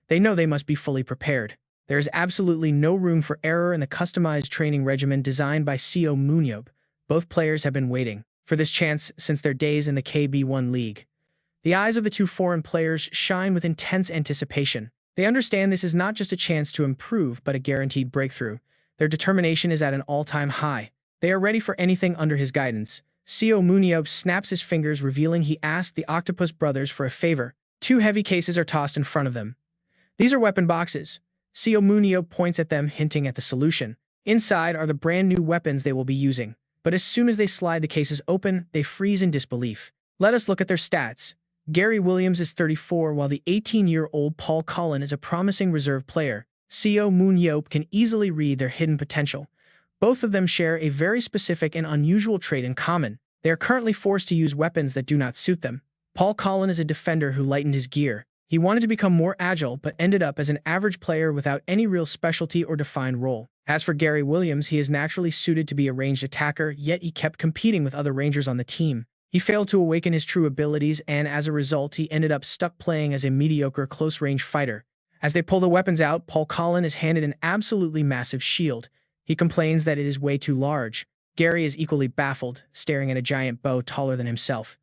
They know they must be fully prepared. There is absolutely no room for error in the customized training regimen designed by Seo Moon-yeop. Both players have been waiting for this chance since their days in the KB1 League. The eyes of the two foreign players shine with intense anticipation. They understand this is not just a chance to improve, but a guaranteed breakthrough. Their determination is at an all-time high. They are ready for anything under his guidance. Seo Moon-yeop snaps his fingers, revealing he asked the Octopus brothers for a favor. Two heavy cases are tossed in front of them. These are weapon boxes. Seo Moon-yeop points at them, hinting at the solution. Inside are the brand new weapons they will be using. But as soon as they slide the cases open, they freeze in disbelief. Let us look at their stats. Gary Williams is 34, while the 18-year-old Paul Collin is a promising reserve player. Seo Moon-yeop can easily read their hidden potential. Both of them share a very specific and unusual trait in common. They are currently forced to use weapons that do not suit them. Paul Collin is a defender who lightened his gear. He wanted to become more agile, but ended up as an average player without any real specialty or defined role. As for Gary Williams, he is naturally suited to be a ranged attacker, yet he kept competing with other rangers on the team. He failed to awaken his true abilities, and as a result, he ended up stuck playing as a mediocre close-range fighter. As they pull the weapons out, Paul Collin is handed an absolutely massive shield. He complains that it is way too large. Gary is equally baffled, staring at a giant bow taller than himself.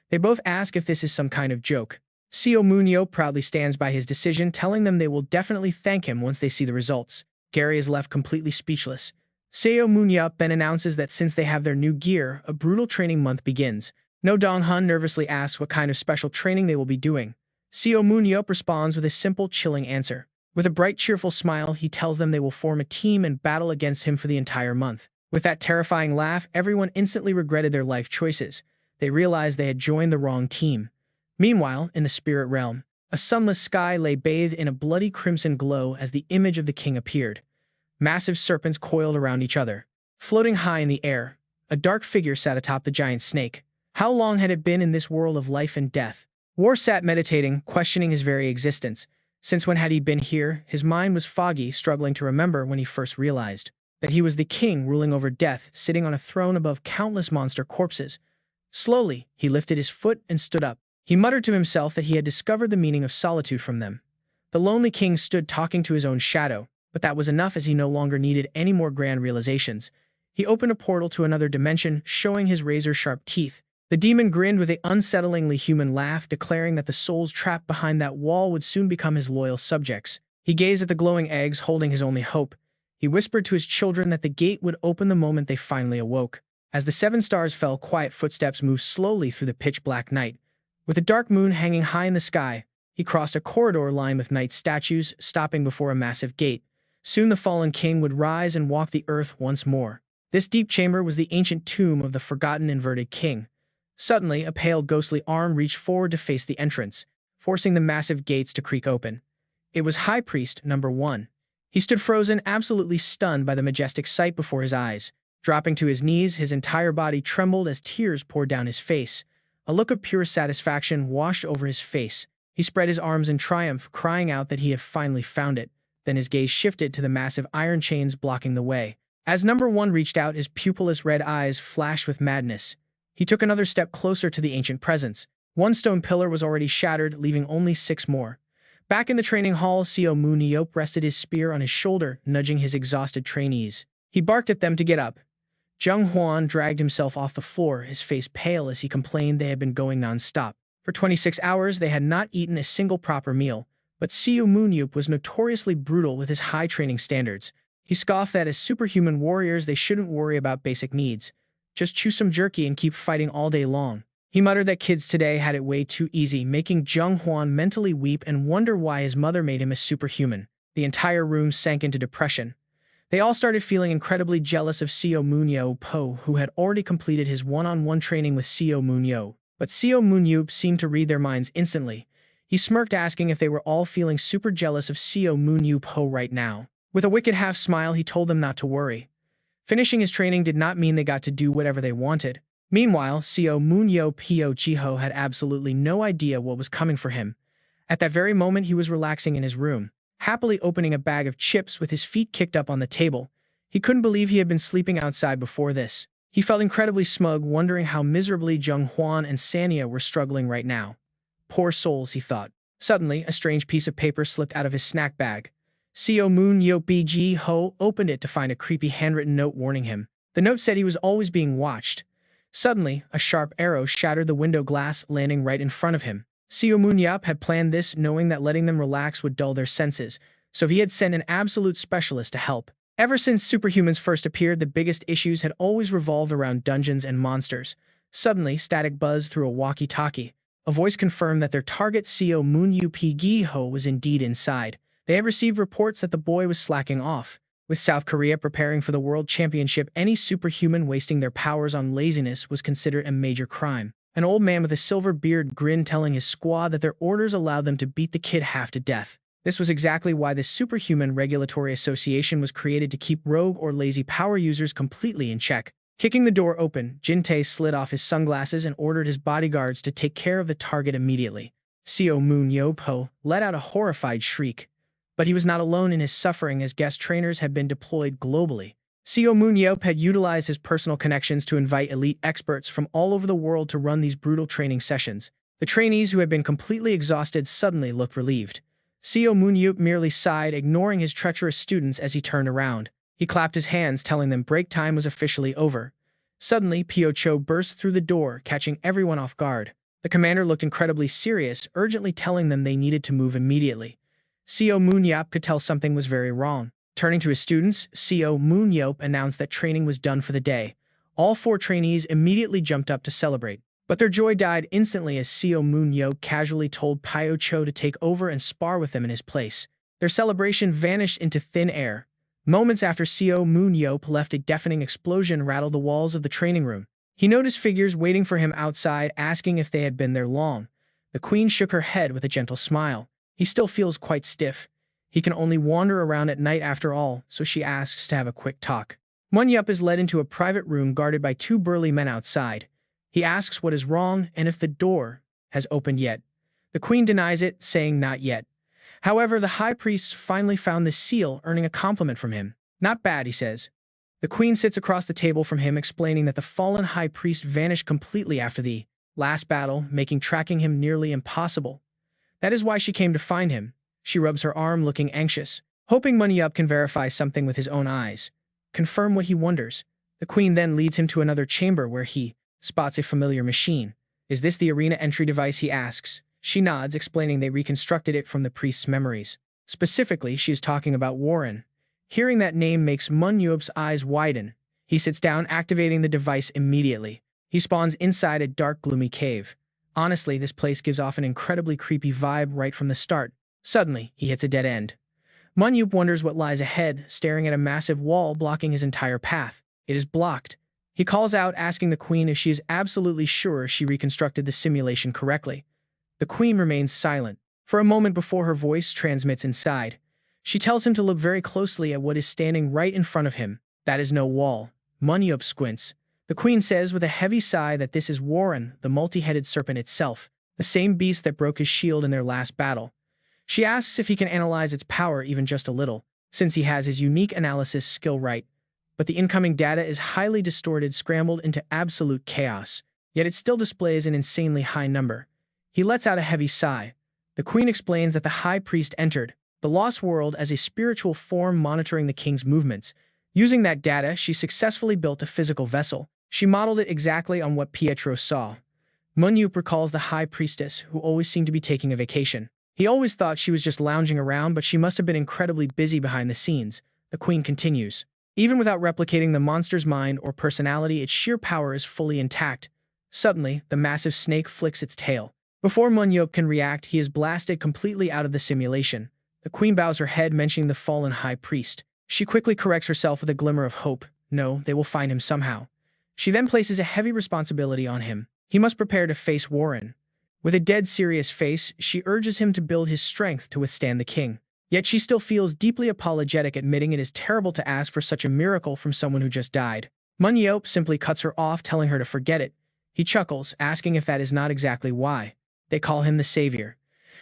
They both ask if this is some kind of joke. Seo Moon-yeop proudly stands by his decision, telling them they will definitely thank him once they see the results. Gary is left completely speechless. Seo Moon-yeop then announces that since they have their new gear, a brutal training month begins. No Dong-hun nervously asks what kind of special training they will be doing. Seo Moon-yeop responds with a simple, chilling answer. With a bright, cheerful smile, he tells them they will form a team and battle against him for the entire month. With that terrifying laugh, everyone instantly regretted their life choices. They realized they had joined the wrong team. Meanwhile, in the spirit realm, a sunless sky lay bathed in a bloody crimson glow as the image of the king appeared. Massive serpents coiled around each other. Floating high in the air, a dark figure sat atop the giant snake. How long had it been in this world of life and death? War sat meditating, questioning his very existence. Since when had he been here? His mind was foggy, struggling to remember when he first realized that he was the king ruling over death, sitting on a throne above countless monster corpses. Slowly, he lifted his foot and stood up. He muttered to himself that he had discovered the meaning of solitude from them. The lonely king stood talking to his own shadow. but that was enough as he no longer needed any more grand realizations. He opened a portal to another dimension, showing his razor-sharp teeth. The demon grinned with an unsettlingly human laugh, declaring that the souls trapped behind that wall would soon become his loyal subjects. He gazed at the glowing eggs, holding his only hope. He whispered to his children that the gate would open the moment they finally awoke. As the 7 stars fell, quiet footsteps moved slowly through the pitch-black night. With a dark moon hanging high in the sky, he crossed a corridor lined with knight statues, stopping before a massive gate. Soon the fallen king would rise and walk the earth once more. This deep chamber was the ancient tomb of the forgotten inverted king. Suddenly, a pale, ghostly arm reached forward to face the entrance, forcing the massive gates to creak open. It was High Priest Number 1. He stood frozen, absolutely stunned by the majestic sight before his eyes. Dropping to his knees, his entire body trembled as tears poured down his face. A look of pure satisfaction washed over his face. He spread his arms in triumph, crying out that he had finally found it. Then his gaze shifted to the massive iron chains blocking the way. As Number 1 reached out, his pupilless red eyes flashed with madness. He took another step closer to the ancient presence. 1 stone pillar was already shattered, leaving only 6 more. Back in the training hall, Seo Moon-yeop rested his spear on his shoulder, nudging his exhausted trainees. He barked at them to get up. Jung Hwan dragged himself off the floor, his face pale as he complained they had been going non-stop. For 26 hours, they had not eaten a single proper meal, but Seo Moon-yeop was notoriously brutal with his high training standards. He scoffed that as superhuman warriors they shouldn't worry about basic needs. Just chew some jerky and keep fighting all day long. He muttered that kids today had it way too easy, making Jung Hwan mentally weep and wonder why his mother made him a superhuman. The entire room sank into depression. They all started feeling incredibly jealous of Seo Moon-yeop, who had already completed his one-on-one training with Seo Moon-yeop. But Seo Moon-yeop seemed to read their minds instantly. He smirked, asking if they were all feeling super jealous of Seo Moon-yeop right now. With a wicked half-smile, he told them not to worry. Finishing his training did not mean they got to do whatever they wanted. Meanwhile, Seo Moon-yeop had absolutely no idea what was coming for him. At that very moment, he was relaxing in his room, happily opening a bag of chips with his feet kicked up on the table. He couldn't believe he had been sleeping outside before this. He felt incredibly smug, wondering how miserably Jung Hwan and Sanya were struggling right now. Poor souls, he thought. Suddenly, a strange piece of paper slipped out of his snack bag. Seo Moon-yeop opened it to find a creepy handwritten note warning him. The note said he was always being watched. Suddenly, a sharp arrow shattered the window glass, landing right in front of him. Seo Moon-yeop had planned this, knowing that letting them relax would dull their senses, so he had sent an absolute specialist to help. Ever since superhumans first appeared, the biggest issues had always revolved around dungeons and monsters. Suddenly, static buzzed through a walkie-talkie. A voice confirmed that their target, Seo Moon-yeop, was indeed inside. They had received reports that the boy was slacking off. With South Korea preparing for the World Championship, any superhuman wasting their powers on laziness was considered a major crime. An old man with a silver beard grinned, telling his squad that their orders allowed them to beat the kid half to death. This was exactly why the Superhuman Regulatory Association was created, to keep rogue or lazy power users completely in check. Kicking the door open, Jin-tae slid off his sunglasses and ordered his bodyguards to take care of the target immediately. Seo Moon-yeop let out a horrified shriek. But he was not alone in his suffering, as guest trainers had been deployed globally. Seo Moon-yeop had utilized his personal connections to invite elite experts from all over the world to run these brutal training sessions. The trainees, who had been completely exhausted, suddenly looked relieved. Seo Moon-yeop merely sighed, ignoring his treacherous students as he turned around. He clapped his hands, telling them break time was officially over. Suddenly, Pyo Cho burst through the door, catching everyone off guard. The commander looked incredibly serious, urgently telling them they needed to move immediately. Seo Moon-yeop could tell something was very wrong. Turning to his students, Seo Moon-yeop announced that training was done for the day. All 4 trainees immediately jumped up to celebrate. But their joy died instantly as Seo Moon-yeop casually told Pyo Cho to take over and spar with them in his place. Their celebration vanished into thin air. Moments after Seo Moon-yeop left, a deafening explosion rattled the walls of the training room. He noticed figures waiting for him outside, asking if they had been there long. The queen shook her head with a gentle smile. He still feels quite stiff. He can only wander around at night after all, so she asks to have a quick talk. Moon-yeop is led into a private room guarded by 2 burly men outside. He asks what is wrong and if the door has opened yet. The queen denies it, saying not yet. However, the high priest finally found the seal, earning a compliment from him. Not bad, he says. The queen sits across the table from him, explaining that the fallen high priest vanished completely after the last battle, making tracking him nearly impossible. That is why she came to find him. She rubs her arm, looking anxious. Hoping Moon-yeop can verify something with his own eyes, confirm what he wonders, the queen then leads him to another chamber where he spots a familiar machine. Is this the arena entry device, he asks. She nods, explaining they reconstructed it from the priest's memories. Specifically, she is talking about Warren. Hearing that name makes Moon-yeop's eyes widen. He sits down, activating the device immediately. He spawns inside a dark, gloomy cave. Honestly, this place gives off an incredibly creepy vibe right from the start. Suddenly, he hits a dead end. Moon-yeop wonders what lies ahead, staring at a massive wall blocking his entire path. It is blocked. He calls out, asking the queen if she is absolutely sure she reconstructed the simulation correctly. The queen remains silent. For a moment before her voice transmits inside, she tells him to look very closely at what is standing right in front of him. That is no wall. Moon-yeop squints. The queen says with a heavy sigh that this is Warren, the multi-headed serpent itself, the same beast that broke his shield in their last battle. She asks if he can analyze its power even just a little, since he has his unique analysis skill right. But the incoming data is highly distorted, scrambled into absolute chaos, yet it still displays an insanely high number. He lets out a heavy sigh. The queen explains that the high priest entered the lost world as a spiritual form monitoring the king's movements. Using that data, she successfully built a physical vessel. She modeled it exactly on what Pietro saw. Moon-yeop recalls the high priestess, who always seemed to be taking a vacation. He always thought she was just lounging around, but she must have been incredibly busy behind the scenes. The queen continues. Even without replicating the monster's mind or personality, its sheer power is fully intact. Suddenly, the massive snake flicks its tail. Before Moon-yeop can react, he is blasted completely out of the simulation. The queen bows her head, mentioning the fallen high priest. She quickly corrects herself with a glimmer of hope. No, they will find him somehow. She then places a heavy responsibility on him. He must prepare to face Warren. With a dead serious face, she urges him to build his strength to withstand the king. Yet she still feels deeply apologetic, admitting it is terrible to ask for such a miracle from someone who just died. Moon-yeop simply cuts her off, telling her to forget it. He chuckles, asking if that is not exactly why. They call him the savior.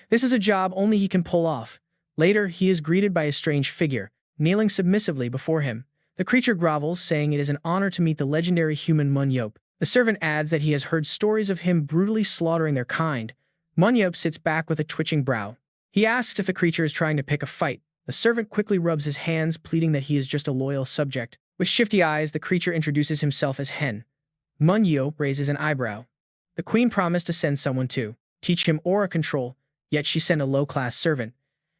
This is a job only he can pull off. Later, he is greeted by a strange figure, kneeling submissively before him. The creature grovels, saying it is an honor to meet the legendary human Moon-yeop. The servant adds that he has heard stories of him brutally slaughtering their kind. Moon-yeop sits back with a twitching brow. He asks if the creature is trying to pick a fight. The servant quickly rubs his hands, pleading that he is just a loyal subject. With shifty eyes, the creature introduces himself as Hen. Moon-yeop raises an eyebrow. The queen promised to send someone to teach him aura control, yet she sent a low-class servant.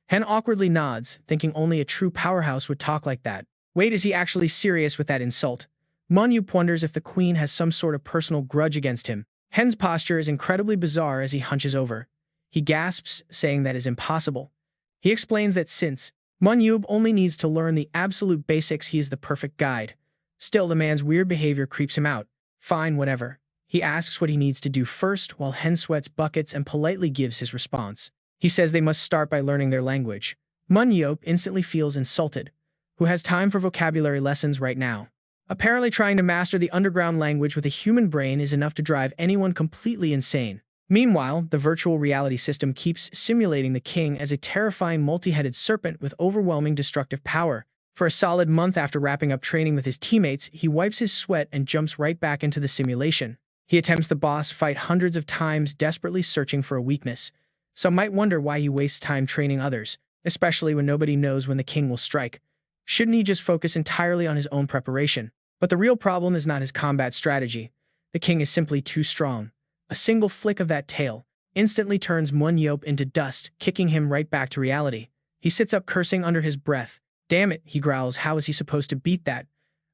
Hen awkwardly nods, thinking only a true powerhouse would talk like that. Wait, is he actually serious with that insult? Moon-yeop wonders if the queen has some sort of personal grudge against him. Hen's posture is incredibly bizarre as he hunches over. He gasps, saying that is impossible. He explains that since Moon-yeop only needs to learn the absolute basics, he is the perfect guide. Still, the man's weird behavior creeps him out. Fine, whatever. He asks what he needs to do first, while Hen sweats buckets and politely gives his response. He says they must start by learning their language. Moon-yeop instantly feels insulted. Who has time for vocabulary lessons right now? Apparently trying to master the underground language with a human brain is enough to drive anyone completely insane. Meanwhile, the virtual reality system keeps simulating the king as a terrifying multi-headed serpent with overwhelming destructive power. For a solid month after wrapping up training with his teammates, he wipes his sweat and jumps right back into the simulation. He attempts the boss fight hundreds of times, desperately searching for a weakness. Some might wonder why he wastes time training others, especially when nobody knows when the king will strike. Shouldn't he just focus entirely on his own preparation? But the real problem is not his combat strategy. The king is simply too strong. A single flick of that tail instantly turns Moon-yeop into dust, kicking him right back to reality. He sits up, cursing under his breath. Damn it, he growls, how is he supposed to beat that?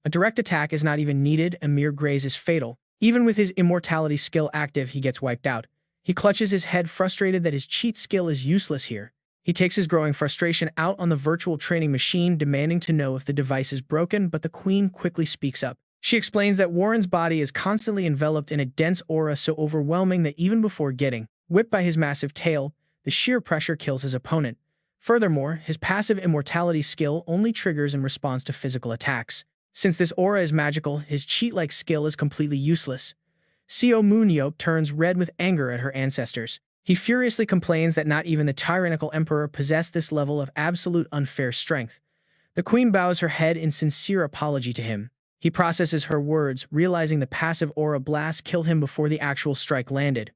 A direct attack is not even needed, a mere graze is fatal. Even with his immortality skill active, he gets wiped out. He clutches his head, frustrated that his cheat skill is useless here. He takes his growing frustration out on the virtual training machine, demanding to know if the device is broken, but the queen quickly speaks up. She explains that Warren's body is constantly enveloped in a dense aura so overwhelming that even before getting whipped by his massive tail, the sheer pressure kills his opponent. Furthermore, his passive immortality skill only triggers in response to physical attacks. Since this aura is magical, his cheat-like skill is completely useless. Seo Moon-yeop turns red with anger at her ancestors. He furiously complains that not even the tyrannical emperor possessed this level of absolute unfair strength. The queen bows her head in sincere apology to him. He processes her words, realizing the passive aura blast killed him before the actual strike landed.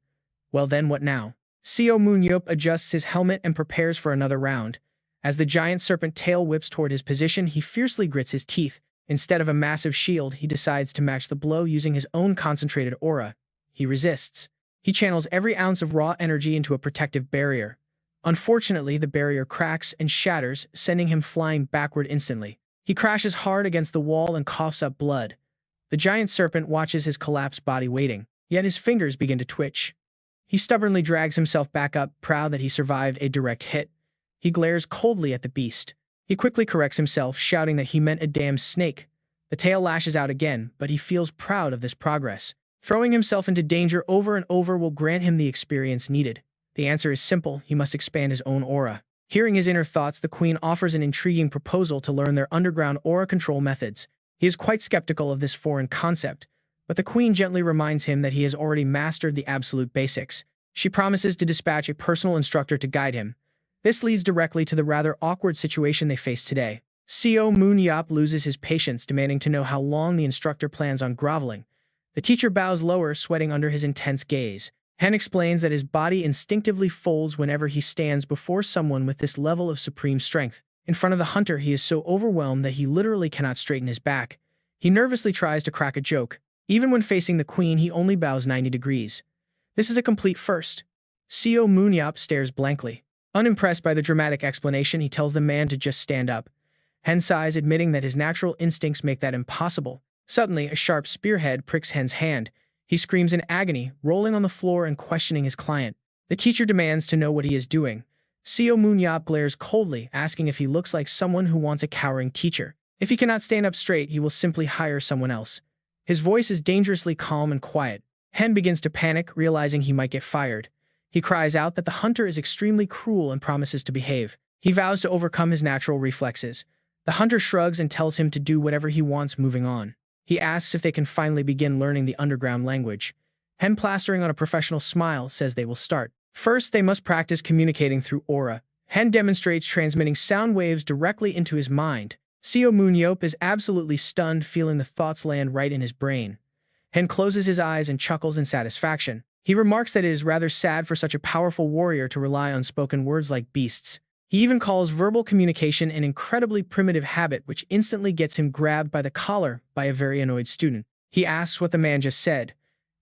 Well then, what now? Seo Moon-yeop adjusts his helmet and prepares for another round. As the giant serpent tail whips toward his position, he fiercely grits his teeth. Instead of a massive shield, he decides to match the blow using his own concentrated aura. He resists. He channels every ounce of raw energy into a protective barrier. Unfortunately, the barrier cracks and shatters, sending him flying backward instantly. He crashes hard against the wall and coughs up blood. The giant serpent watches his collapsed body waiting, yet his fingers begin to twitch. He stubbornly drags himself back up, proud that he survived a direct hit. He glares coldly at the beast. He quickly corrects himself, shouting that he meant a damn snake. The tail lashes out again, but he feels proud of this progress. Throwing himself into danger over and over will grant him the experience needed. The answer is simple: he must expand his own aura. Hearing his inner thoughts, the queen offers an intriguing proposal to learn their underground aura control methods. He is quite skeptical of this foreign concept, but the queen gently reminds him that he has already mastered the absolute basics. She promises to dispatch a personal instructor to guide him. This leads directly to the rather awkward situation they face today. Seo Moon-yeop loses his patience, demanding to know how long the instructor plans on groveling. The teacher bows lower, sweating under his intense gaze. Hen explains that his body instinctively folds whenever he stands before someone with this level of supreme strength. In front of the hunter, he is so overwhelmed that he literally cannot straighten his back. He nervously tries to crack a joke. Even when facing the queen, he only bows 90 degrees. This is a complete first. Seo Moon-yeop stares blankly. Unimpressed by the dramatic explanation, he tells the man to just stand up. Hen sighs, admitting that his natural instincts make that impossible. Suddenly, a sharp spearhead pricks Hen's hand. He screams in agony, rolling on the floor and questioning his client. The teacher demands to know what he is doing. Seo Moon-yeop glares coldly, asking if he looks like someone who wants a cowering teacher. If he cannot stand up straight, he will simply hire someone else. His voice is dangerously calm and quiet. Hen begins to panic, realizing he might get fired. He cries out that the hunter is extremely cruel and promises to behave. He vows to overcome his natural reflexes. The hunter shrugs and tells him to do whatever he wants, moving on. He asks if they can finally begin learning the underground language. Hen, plastering on a professional smile, says they will start. First, they must practice communicating through aura. Hen demonstrates transmitting sound waves directly into his mind. Seo Moon-yeop is absolutely stunned, feeling the thoughts land right in his brain. Hen closes his eyes and chuckles in satisfaction. He remarks that it is rather sad for such a powerful warrior to rely on spoken words like beasts. He even calls verbal communication an incredibly primitive habit, which instantly gets him grabbed by the collar by a very annoyed student. He asks what the man just said.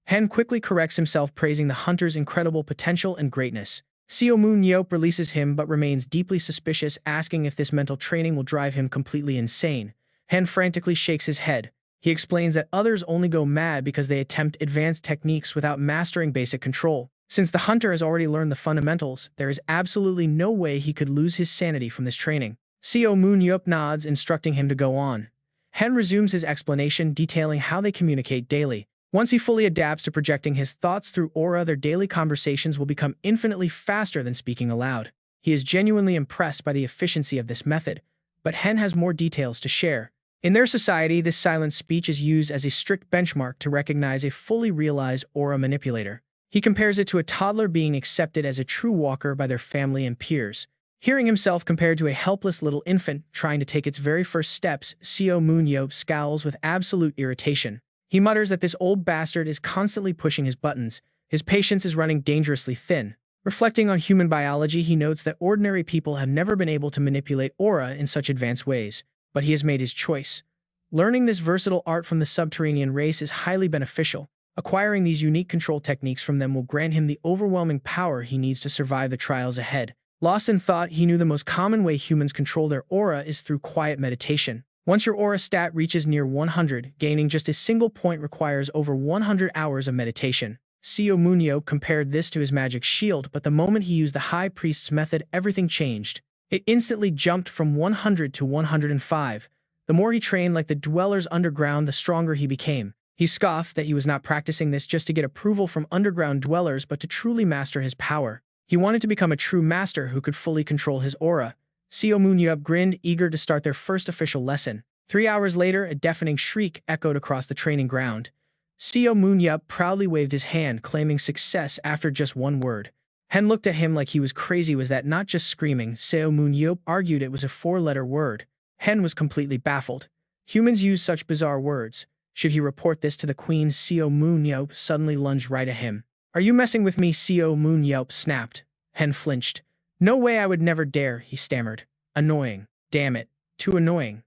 Hen quickly corrects himself, praising the hunter's incredible potential and greatness. Seo Moon-yeop releases him but remains deeply suspicious, asking if this mental training will drive him completely insane. Hen frantically shakes his head. He explains that others only go mad because they attempt advanced techniques without mastering basic control. Since the hunter has already learned the fundamentals, there is absolutely no way he could lose his sanity from this training. Seo Moon-yeop nods, instructing him to go on. Hen resumes his explanation, detailing how they communicate daily. Once he fully adapts to projecting his thoughts through aura, their daily conversations will become infinitely faster than speaking aloud. He is genuinely impressed by the efficiency of this method, but Hen has more details to share. In their society, this silent speech is used as a strict benchmark to recognize a fully realized aura manipulator. He compares it to a toddler being accepted as a true walker by their family and peers. Hearing himself compared to a helpless little infant trying to take its very first steps, Seo Moon-yeop scowls with absolute irritation. He mutters that this old bastard is constantly pushing his buttons. His patience is running dangerously thin. Reflecting on human biology, he notes that ordinary people have never been able to manipulate aura in such advanced ways. But he has made his choice. Learning this versatile art from the subterranean race is highly beneficial. Acquiring these unique control techniques from them will grant him the overwhelming power he needs to survive the trials ahead. Lost in thought, he knew the most common way humans control their aura is through quiet meditation. Once your aura stat reaches near 100, gaining just a single point requires over 100 hours of meditation. Seo Moon-yeop compared this to his magic shield, but the moment he used the High Priest's method, everything changed. It instantly jumped from 100 to 105. The more he trained like the dwellers underground, the stronger he became. He scoffed that he was not practicing this just to get approval from underground dwellers, but to truly master his power. He wanted to become a true master who could fully control his aura. Seo Moon-yeop grinned, eager to start their first official lesson. 3 hours later, a deafening shriek echoed across the training ground. Seo Moon-yeop proudly waved his hand, claiming success after just one word. Hen looked at him like he was crazy. Was that not just screaming? Seo Moon-yeop argued it was a 4-letter word. Hen was completely baffled. Humans use such bizarre words. Should he report this to the queen? Seo Moon-yeop suddenly lunged right at him. Are you messing with me? Seo Moon-yeop snapped. Hen flinched. No way, I would never dare, he stammered. Annoying. Damn it. Too annoying.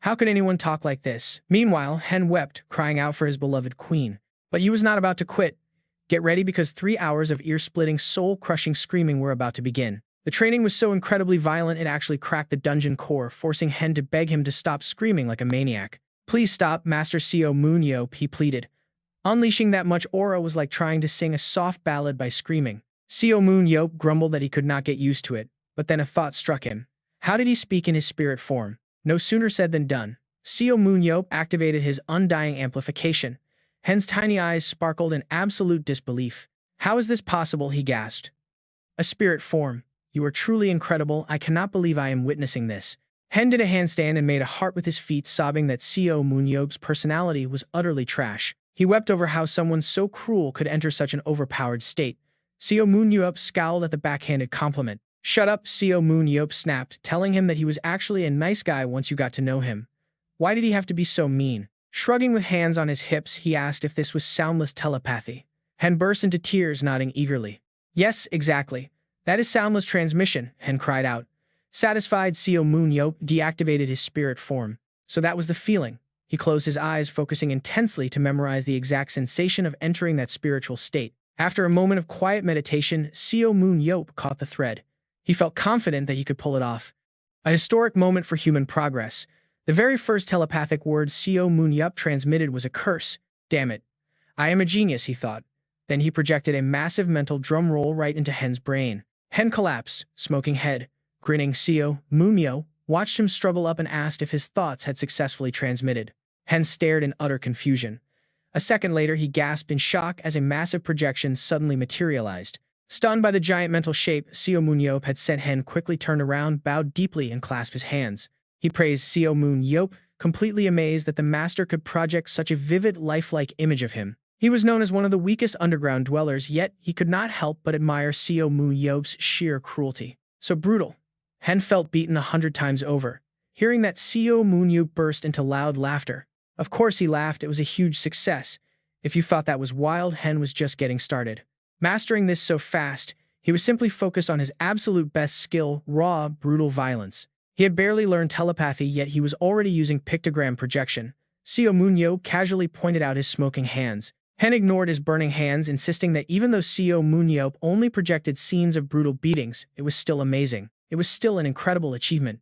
How could anyone talk like this? Meanwhile, Hen wept, crying out for his beloved queen. But he was not about to quit. Get ready because 3 hours of ear-splitting, soul-crushing screaming were about to begin. The training was so incredibly violent it actually cracked the dungeon core, forcing Hen to beg him to stop screaming like a maniac. Please stop, Master Seo Moon-yeop, he pleaded. Unleashing that much aura was like trying to sing a soft ballad by screaming. Seo Moon-yeop grumbled that he could not get used to it, but then a thought struck him. How did he speak in his spirit form? No sooner said than done. Seo Moon-yeop activated his undying amplification. Hen's tiny eyes sparkled in absolute disbelief. How is this possible, he gasped. A spirit form. You are truly incredible. I cannot believe I am witnessing this. Hen did a handstand and made a heart with his feet, sobbing that Seo Moon-yeop's personality was utterly trash. He wept over how someone so cruel could enter such an overpowered state. Seo Moon-yeop scowled at the backhanded compliment. Shut up, Seo Moon-yeop snapped, telling him that he was actually a nice guy once you got to know him. Why did he have to be so mean? Shrugging with hands on his hips, he asked if this was soundless telepathy. Hen burst into tears, nodding eagerly. Yes, exactly. That is soundless transmission, Hen cried out. Satisfied, Seo Moon-yeop deactivated his spirit form. So that was the feeling. He closed his eyes, focusing intensely to memorize the exact sensation of entering that spiritual state. After a moment of quiet meditation, Seo Moon-yeop caught the thread. He felt confident that he could pull it off. A historic moment for human progress. The very first telepathic word Seo Moon-yeop transmitted was a curse. Damn it. I am a genius, he thought. Then he projected a massive mental drum roll right into Hen's brain. Hen collapsed, smoking head. Grinning, Seo Moon-yeop watched him struggle up and asked if his thoughts had successfully transmitted. Hen stared in utter confusion. A second later, he gasped in shock as a massive projection suddenly materialized. Stunned by the giant mental shape Seo Moon-yeop had sent, Hen quickly turned around, bowed deeply, and clasped his hands. He praised Seo Moon-yeop, completely amazed that the master could project such a vivid, lifelike image of him. He was known as one of the weakest underground dwellers, yet he could not help but admire Seo Moon-yeop's sheer cruelty. So brutal. Hen felt beaten 100 times over. Hearing that, Seo Moon-yeop burst into loud laughter. Of course he laughed, it was a huge success. If you thought that was wild, Hen was just getting started. Mastering this so fast, he was simply focused on his absolute best skill, raw, brutal violence. He had barely learned telepathy, yet he was already using pictogram projection. Seo Moon-yeop casually pointed out his smoking hands. Hen ignored his burning hands, insisting that even though Seo Moon-yeop only projected scenes of brutal beatings, it was still amazing. It was still an incredible achievement.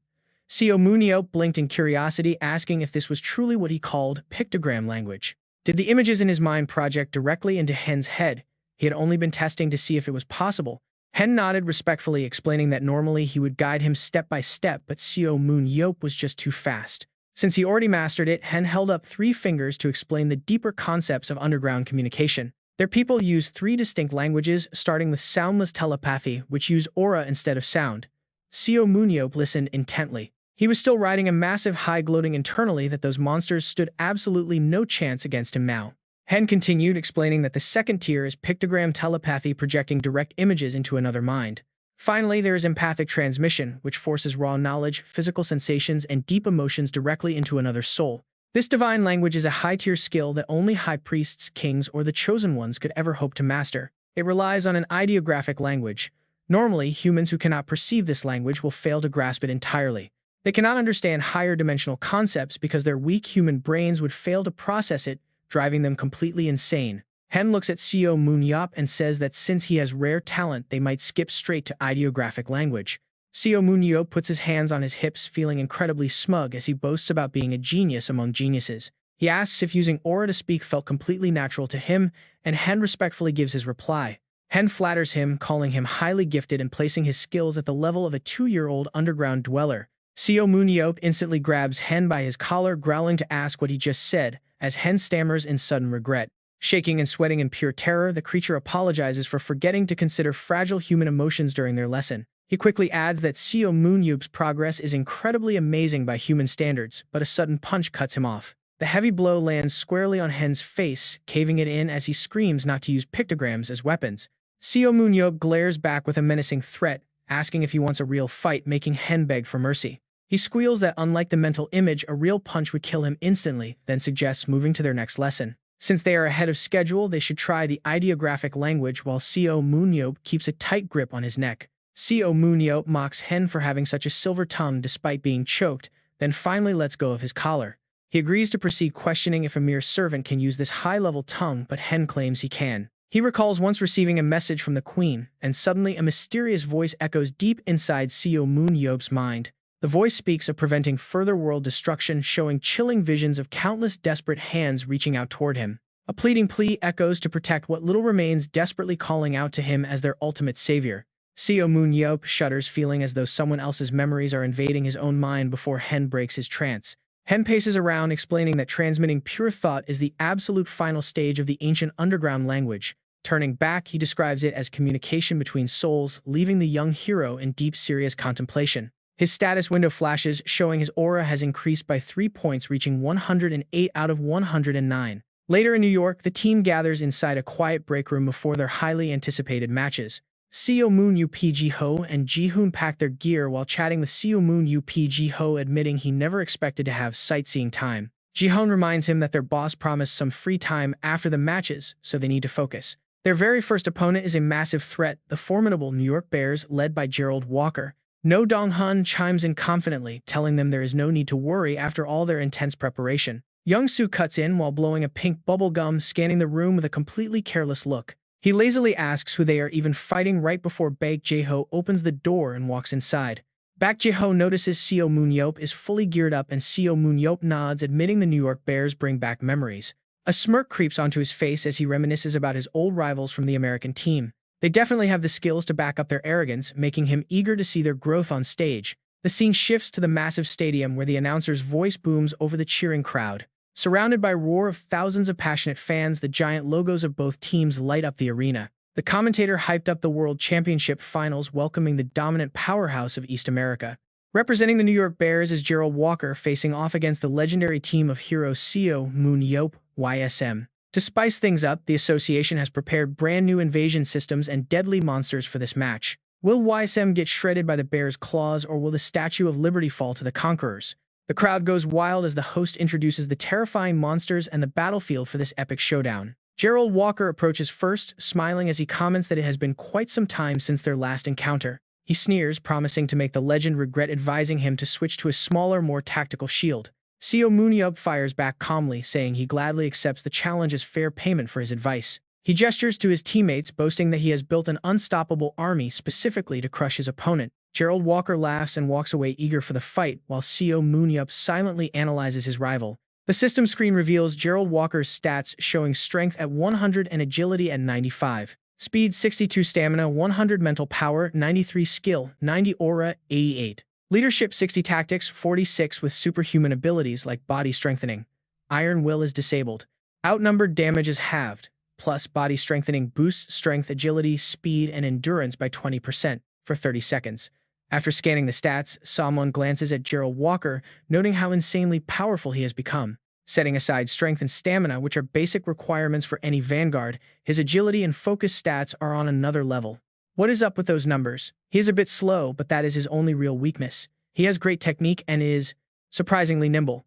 Seo Moon-yeop blinked in curiosity, asking if this was truly what he called pictogram language. Did the images in his mind project directly into Hen's head? He had only been testing to see if it was possible. Hen nodded respectfully, explaining that normally he would guide him step by step, but Seo Moon-yeop was just too fast. Since he already mastered it, Hen held up 3 fingers to explain the deeper concepts of underground communication. Their people use 3 distinct languages, starting with soundless telepathy, which use aura instead of sound. Seo Moon-yeop listened intently. He was still riding a massive high, gloating internally that those monsters stood absolutely no chance against him now. Hen continued, explaining that the second tier is pictogram telepathy, projecting direct images into another mind. Finally, there is empathic transmission, which forces raw knowledge, physical sensations, and deep emotions directly into another soul. This divine language is a high-tier skill that only high priests, kings, or the chosen ones could ever hope to master. It relies on an ideographic language. Normally, humans who cannot perceive this language will fail to grasp it entirely. They cannot understand higher dimensional concepts because their weak human brains would fail to process it, driving them completely insane. Hen looks at Seo Moon-yeop and says that since he has rare talent, they might skip straight to ideographic language. Seo Moon-yeop puts his hands on his hips, feeling incredibly smug as he boasts about being a genius among geniuses. He asks if using aura to speak felt completely natural to him, and Hen respectfully gives his reply. Hen flatters him, calling him highly gifted and placing his skills at the level of a 2-year-old underground dweller. Seo Moon-yeop instantly grabs Hen by his collar, growling to ask what he just said, as Hen stammers in sudden regret. Shaking and sweating in pure terror, the creature apologizes for forgetting to consider fragile human emotions during their lesson. He quickly adds that Seo Moon-yeop's progress is incredibly amazing by human standards, but a sudden punch cuts him off. The heavy blow lands squarely on Hen's face, caving it in as he screams not to use pictograms as weapons. Seo Moon-yeop glares back with a menacing threat, asking if he wants a real fight, making Hen beg for mercy. He squeals that unlike the mental image, a real punch would kill him instantly, then suggests moving to their next lesson. Since they are ahead of schedule, they should try the ideographic language while Seo Moon-yeop keeps a tight grip on his neck. Seo Moon-yeop mocks Hen for having such a silver tongue despite being choked, then finally lets go of his collar. He agrees to proceed, questioning if a mere servant can use this high-level tongue, but Hen claims he can. He recalls once receiving a message from the queen, and suddenly a mysterious voice echoes deep inside Seo Moon-yeop's mind. The voice speaks of preventing further world destruction, showing chilling visions of countless desperate hands reaching out toward him. A pleading plea echoes to protect what little remains, desperately calling out to him as their ultimate savior. Seo Moon-yeop shudders, feeling as though someone else's memories are invading his own mind before Hen breaks his trance. Hen paces around, explaining that transmitting pure thought is the absolute final stage of the ancient underground language. Turning back, he describes it as communication between souls, leaving the young hero in deep, serious contemplation. His status window flashes, showing his aura has increased by 3 points, reaching 108 out of 109. Later in New York, the team gathers inside a quiet break room before their highly anticipated matches. Seo Moon-yeop Ji-ho and Ji-hoon pack their gear while chatting with Seo Moon-yeop, Ji-ho admitting he never expected to have sightseeing time. Ji-hoon reminds him that their boss promised some free time after the matches, so they need to focus. Their very first opponent is a massive threat, the formidable New York Bears, led by Gerald Walker. No Dong-hun chimes in confidently, telling them there is no need to worry after all their intense preparation. Young-soo cuts in while blowing a pink bubble gum, scanning the room with a completely careless look. He lazily asks who they are even fighting right before Baek Jae-ho opens the door and walks inside. Baek Jae-ho notices Seo Moon-yeop is fully geared up, and Seo Moon-yeop nods, admitting the New York Bears bring back memories. A smirk creeps onto his face as he reminisces about his old rivals from the American team. They definitely have the skills to back up their arrogance, making him eager to see their growth on stage. The scene shifts to the massive stadium where the announcer's voice booms over the cheering crowd. Surrounded by a roar of thousands of passionate fans, the giant logos of both teams light up the arena. The commentator hyped up the World Championship Finals, welcoming the dominant powerhouse of East America. Representing the New York Bears is Gerald Walker, facing off against the legendary team of heroes Seo Moon-yeop, YSM. To spice things up, the association has prepared brand new invasion systems and deadly monsters for this match. Will YSM get shredded by the Bears' claws, or will the Statue of Liberty fall to the conquerors? The crowd goes wild as the host introduces the terrifying monsters and the battlefield for this epic showdown. Gerald Walker approaches first, smiling as he comments that it has been quite some time since their last encounter. He sneers, promising to make the legend regret advising him to switch to a smaller, more tactical shield. Seo Moon-yeop fires back calmly, saying he gladly accepts the challenge as fair payment for his advice. He gestures to his teammates, boasting that he has built an unstoppable army specifically to crush his opponent. Gerald Walker laughs and walks away, eager for the fight, while Seo Moon-yeop silently analyzes his rival. The system screen reveals Gerald Walker's stats, showing strength at 100 and agility at 95. Speed 62, stamina 100, mental power 93, skill 90, aura 88. Leadership 60, tactics 46 with superhuman abilities like body strengthening. Iron will is disabled. Outnumbered damage is halved, plus body strengthening boosts strength, agility, speed, and endurance by 20% for 30 seconds. After scanning the stats, Seo Moon glances at Gerald Walker, noting how insanely powerful he has become. Setting aside strength and stamina, which are basic requirements for any vanguard, his agility and focus stats are on another level. What is up with those numbers? He is a bit slow, but that is his only real weakness. He has great technique and is surprisingly nimble.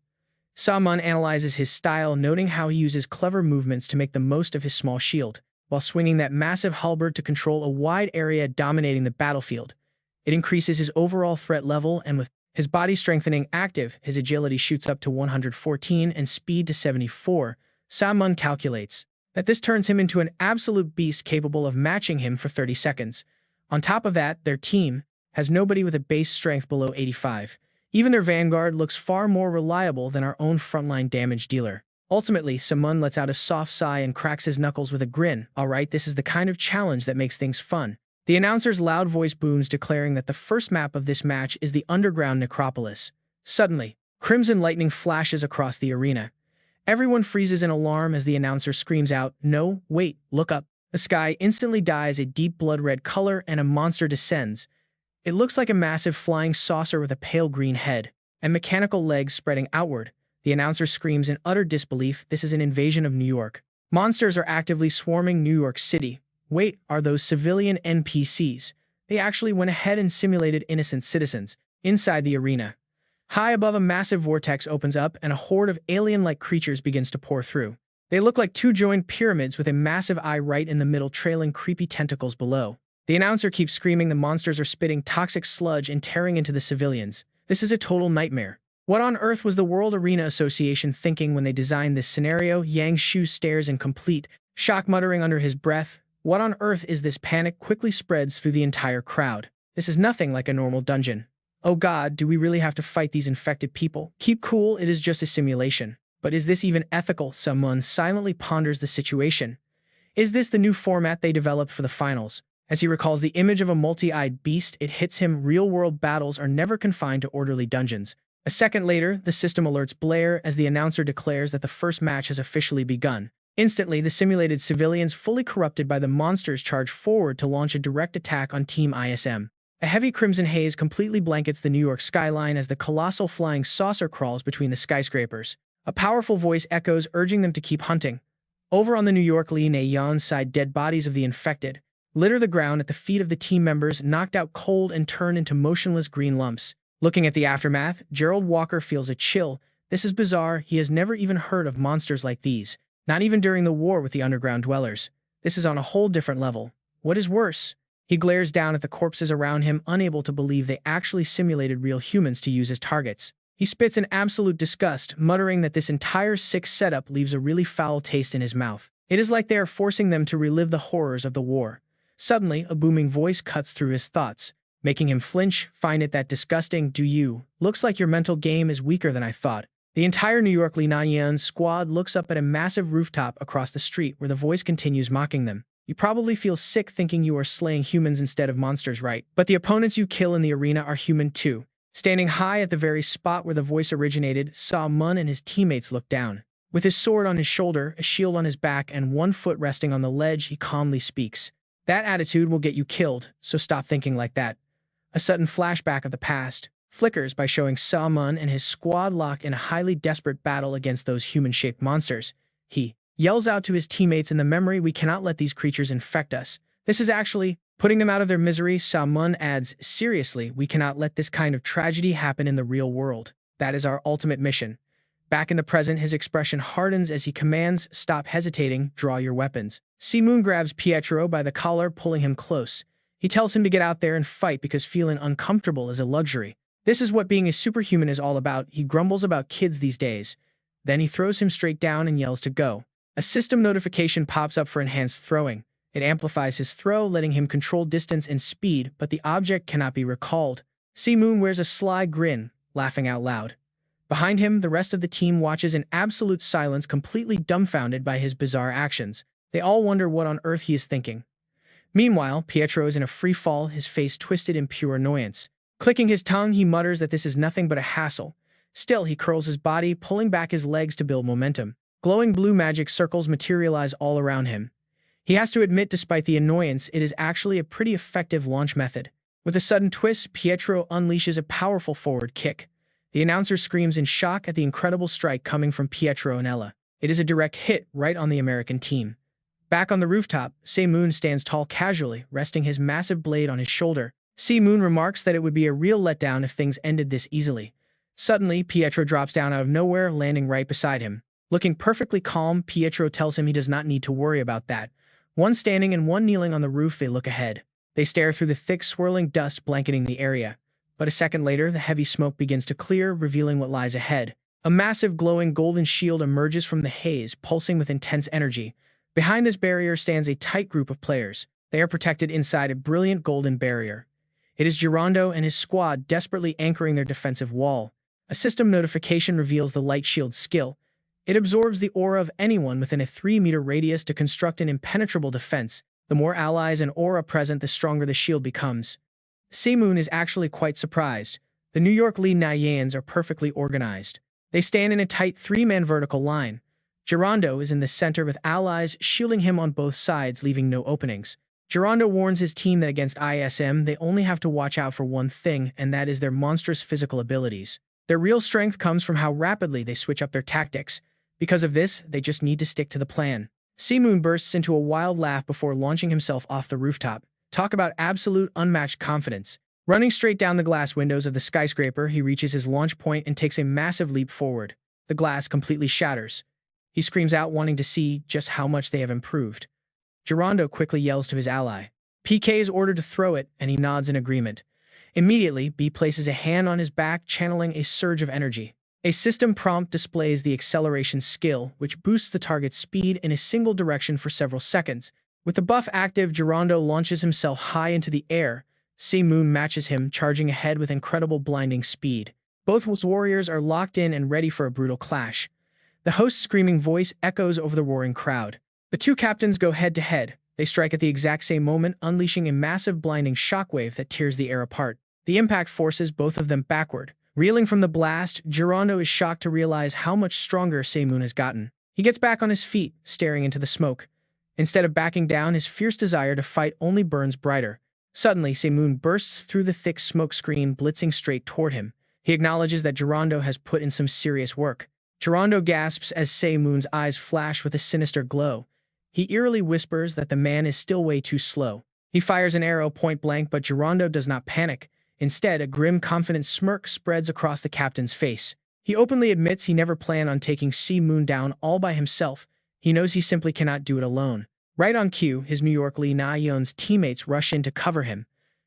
Seo Moon analyzes his style, noting how he uses clever movements to make the most of his small shield, while swinging that massive halberd to control a wide area dominating the battlefield. It increases his overall threat level, and with his body strengthening active, his agility shoots up to 114 and speed to 74. Seo Moon calculates that this turns him into an absolute beast capable of matching him for 30 seconds. On top of that, their team has nobody with a base strength below 85. Even their vanguard looks far more reliable than our own frontline damage dealer. Ultimately, Seo Moon lets out a soft sigh and cracks his knuckles with a grin. Alright, this is the kind of challenge that makes things fun. The announcer's loud voice booms, declaring that the first map of this match is the underground necropolis. Suddenly, crimson lightning flashes across the arena. Everyone freezes in alarm as the announcer screams out, "No, wait, look up." The sky instantly dyes a deep blood-red color and a monster descends. It looks like a massive flying saucer with a pale green head and mechanical legs spreading outward. The announcer screams in utter disbelief, this is an invasion of New York. Monsters are actively swarming New York City. Wait, are those civilian NPCs? They actually went ahead and simulated innocent citizens inside the arena. High above, a massive vortex opens up and a horde of alien-like creatures begins to pour through. They look like two joined pyramids with a massive eye right in the middle, trailing creepy tentacles below. The announcer keeps screaming the monsters are spitting toxic sludge and tearing into the civilians. This is a total nightmare. What on earth was the World Arena Association thinking when they designed this scenario? Yang Shu stares in complete shock, muttering under his breath. What on earth is this? Panic quickly spreads through the entire crowd. This is nothing like a normal dungeon. Oh god, do we really have to fight these infected people? Keep cool, it is just a simulation. But is this even ethical? Someone silently ponders the situation. Is this the new format they developed for the finals? As he recalls the image of a multi-eyed beast, it hits him. Real-world battles are never confined to orderly dungeons. A second later, the system alerts Blair as the announcer declares that the first match has officially begun. Instantly, the simulated civilians, fully corrupted by the monsters, charge forward to launch a direct attack on Team ISM. A heavy crimson haze completely blankets the New York skyline as the colossal flying saucer crawls between the skyscrapers. A powerful voice echoes, urging them to keep hunting. Over on the New York Lee Na-yeon side, dead bodies of the infected litter the ground at the feet of the team members, knocked out cold and turned into motionless green lumps. Looking at the aftermath, Gerald Walker feels a chill. This is bizarre. He has never even heard of monsters like these. Not even during the war with the underground dwellers. This is on a whole different level. What is worse? He glares down at the corpses around him, unable to believe they actually simulated real humans to use as targets. He spits in absolute disgust, muttering that this entire sick setup leaves a really foul taste in his mouth. It is like they are forcing them to relive the horrors of the war. Suddenly, a booming voice cuts through his thoughts, making him flinch. Find it that disgusting, do you? Looks like your mental game is weaker than I thought. The entire New York Lee Na-yeon squad looks up at a massive rooftop across the street where the voice continues mocking them. You probably feel sick thinking you are slaying humans instead of monsters, right? But the opponents you kill in the arena are human too. Standing high at the very spot where the voice originated, Seo Moon and his teammates look down. With his sword on his shoulder, a shield on his back, and one foot resting on the ledge, he calmly speaks. That attitude will get you killed, so stop thinking like that. A sudden flashback of the past flickers by showing Seo Moon and his squad locked in a highly desperate battle against those human-shaped monsters. He yells out to his teammates in the memory, we cannot let these creatures infect us. This is actually putting them out of their misery. Seo Moon adds, seriously, we cannot let this kind of tragedy happen in the real world. That is our ultimate mission. Back in the present, his expression hardens as he commands, stop hesitating, draw your weapons. Seo Moon grabs Pietro by the collar, pulling him close. He tells him to get out there and fight because feeling uncomfortable is a luxury. This is what being a superhuman is all about. He grumbles about kids these days. Then he throws him straight down and yells to go. A system notification pops up for enhanced throwing. It amplifies his throw, letting him control distance and speed, but the object cannot be recalled. Seo Moon wears a sly grin, laughing out loud. Behind him, the rest of the team watches in absolute silence, completely dumbfounded by his bizarre actions. They all wonder what on earth he is thinking. Meanwhile, Pietro is in a free fall, his face twisted in pure annoyance. Clicking his tongue, he mutters that this is nothing but a hassle. Still, he curls his body, pulling back his legs to build momentum. Glowing blue magic circles materialize all around him. He has to admit, despite the annoyance, it is actually a pretty effective launch method. With a sudden twist, Pietro unleashes a powerful forward kick. The announcer screams in shock at the incredible strike coming from Pietro and Ella. It is a direct hit right on the American team. Back on the rooftop, Seo Moon stands tall casually, resting his massive blade on his shoulder. Seo Moon remarks that it would be a real letdown if things ended this easily. Suddenly, Pietro drops down out of nowhere, landing right beside him. Looking perfectly calm, Pietro tells him he does not need to worry about that. One standing and one kneeling on the roof, they look ahead. They stare through the thick, swirling dust blanketing the area. But a second later, the heavy smoke begins to clear, revealing what lies ahead. A massive, glowing golden shield emerges from the haze, pulsing with intense energy. Behind this barrier stands a tight group of players. They are protected inside a brilliant golden barrier. It is Girondo and his squad desperately anchoring their defensive wall. A system notification reveals the light shield's skill. It absorbs the aura of anyone within a 3-meter radius to construct an impenetrable defense. The more allies and aura present, the stronger the shield becomes. Seo Moon is actually quite surprised. The New York Lee Na-yeons are perfectly organized. They stand in a tight 3-man vertical line. Girondo is in the center with allies shielding him on both sides, leaving no openings. Girondo warns his team that against ISM, they only have to watch out for one thing, and that is their monstrous physical abilities. Their real strength comes from how rapidly they switch up their tactics. Because of this, they just need to stick to the plan. Seo Moon bursts into a wild laugh before launching himself off the rooftop. Talk about absolute unmatched confidence. Running straight down the glass windows of the skyscraper, he reaches his launch point and takes a massive leap forward. The glass completely shatters. He screams out, wanting to see just how much they have improved. Girondo quickly yells to his ally. PK is ordered to throw it, and he nods in agreement. Immediately, B places a hand on his back, channeling a surge of energy. A system prompt displays the acceleration skill, which boosts the target's speed in a single direction for several seconds. With the buff active, Gerondo launches himself high into the air. Seo Moon matches him, charging ahead with incredible blinding speed. Both warriors are locked in and ready for a brutal clash. The host's screaming voice echoes over the roaring crowd. The two captains go head-to-head. They strike at the exact same moment, unleashing a massive blinding shockwave that tears the air apart. The impact forces both of them backward. Reeling from the blast, Gerondo is shocked to realize how much stronger Seo Moon has gotten. He gets back on his feet, staring into the smoke. Instead of backing down, his fierce desire to fight only burns brighter. Suddenly, Seo Moon bursts through the thick smoke screen, blitzing straight toward him. He acknowledges that Gerondo has put in some serious work. Gerondo gasps as Seo Moon's eyes flash with a sinister glow. He eerily whispers that the man is still way too slow. He fires an arrow point blank, but Gerondo does not panic. Instead, a grim, confident smirk spreads across the captain's face. He openly admits he never planned on taking Seo Moon down all by himself. He knows he simply cannot do it alone. Right on cue, his New York Lee Na-yeon's teammates rush in to cover him.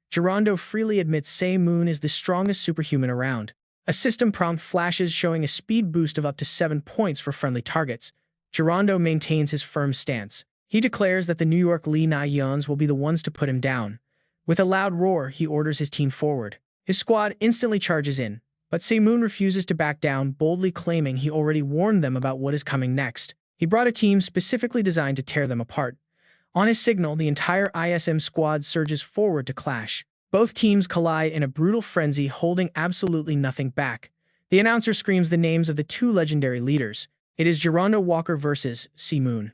Gerondo freely admits Seo Moon is the strongest superhuman around. A system prompt flashes showing a speed boost of up to 7 points for friendly targets. Gerondo maintains his firm stance. He declares that the New York Lee Na-yeons will be the ones to put him down. With a loud roar, he orders his team forward. His squad instantly charges in, but Seo Moon refuses to back down, boldly claiming he already warned them about what is coming next. He brought a team specifically designed to tear them apart. On his signal, the entire ISM squad surges forward to clash. Both teams collide in a brutal frenzy, holding absolutely nothing back. The announcer screams the names of the two legendary leaders. It is Gerondo Walker versus Seo Moon.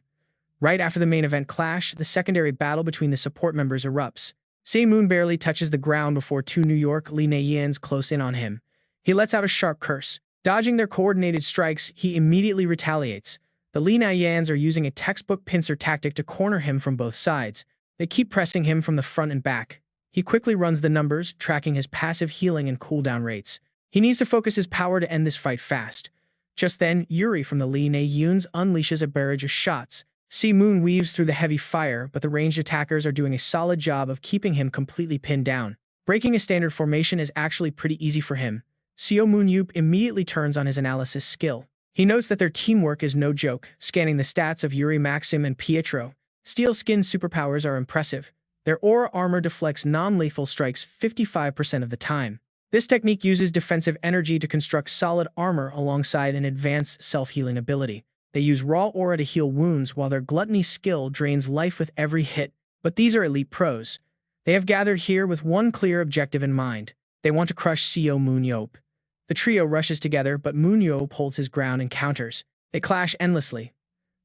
Right after the main event clash, the secondary battle between the support members erupts. Seo Moon barely touches the ground before two New York Lee Na-yeons close in on him. He lets out a sharp curse. Dodging their coordinated strikes, he immediately retaliates. The Lee Na-yeons are using a textbook pincer tactic to corner him from both sides. They keep pressing him from the front and back. He quickly runs the numbers, tracking his passive healing and cooldown rates. He needs to focus his power to end this fight fast. Just then, Yuri from the Lee Na-yeons unleashes a barrage of shots. Seo Moon weaves through the heavy fire, but the ranged attackers are doing a solid job of keeping him completely pinned down. Breaking a standard formation is actually pretty easy for him. Seo Moon-yeop immediately turns on his analysis skill. He notes that their teamwork is no joke, scanning the stats of Yuri, Maxim, and Pietro. Steel-skin superpowers are impressive. Their aura armor deflects non-lethal strikes 55% of the time. This technique uses defensive energy to construct solid armor alongside an advanced self-healing ability. They use raw aura to heal wounds, while their gluttony skill drains life with every hit. But these are elite pros. They have gathered here with one clear objective in mind. They want to crush Seo Moon-yeop. The trio rushes together, but Moon-yeop holds his ground and counters. They clash endlessly.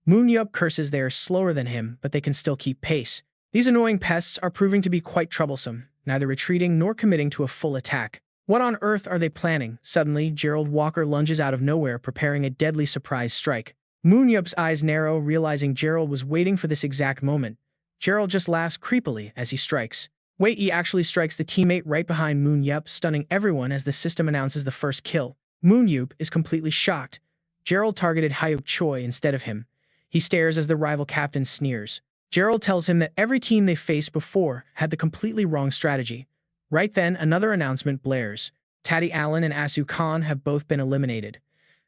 Moon-yeop curses they are slower than him, but they can still keep pace. These annoying pests are proving to be quite troublesome, neither retreating nor committing to a full attack. What on earth are they planning? Suddenly, Gerald Walker lunges out of nowhere, preparing a deadly surprise strike. Moon-yeop's eyes narrow, realizing Gerald was waiting for this exact moment. Gerald just laughs creepily as he strikes. Wait, he actually strikes the teammate right behind Moon-yeop, stunning everyone as the system announces the first kill. Moon-yeop is completely shocked. Gerald targeted Hyuk Choi instead of him. He stares as the rival captain sneers. Gerald tells him that every team they faced before had the completely wrong strategy. Right then, another announcement blares. Taddy Allen and Asu Khan have both been eliminated.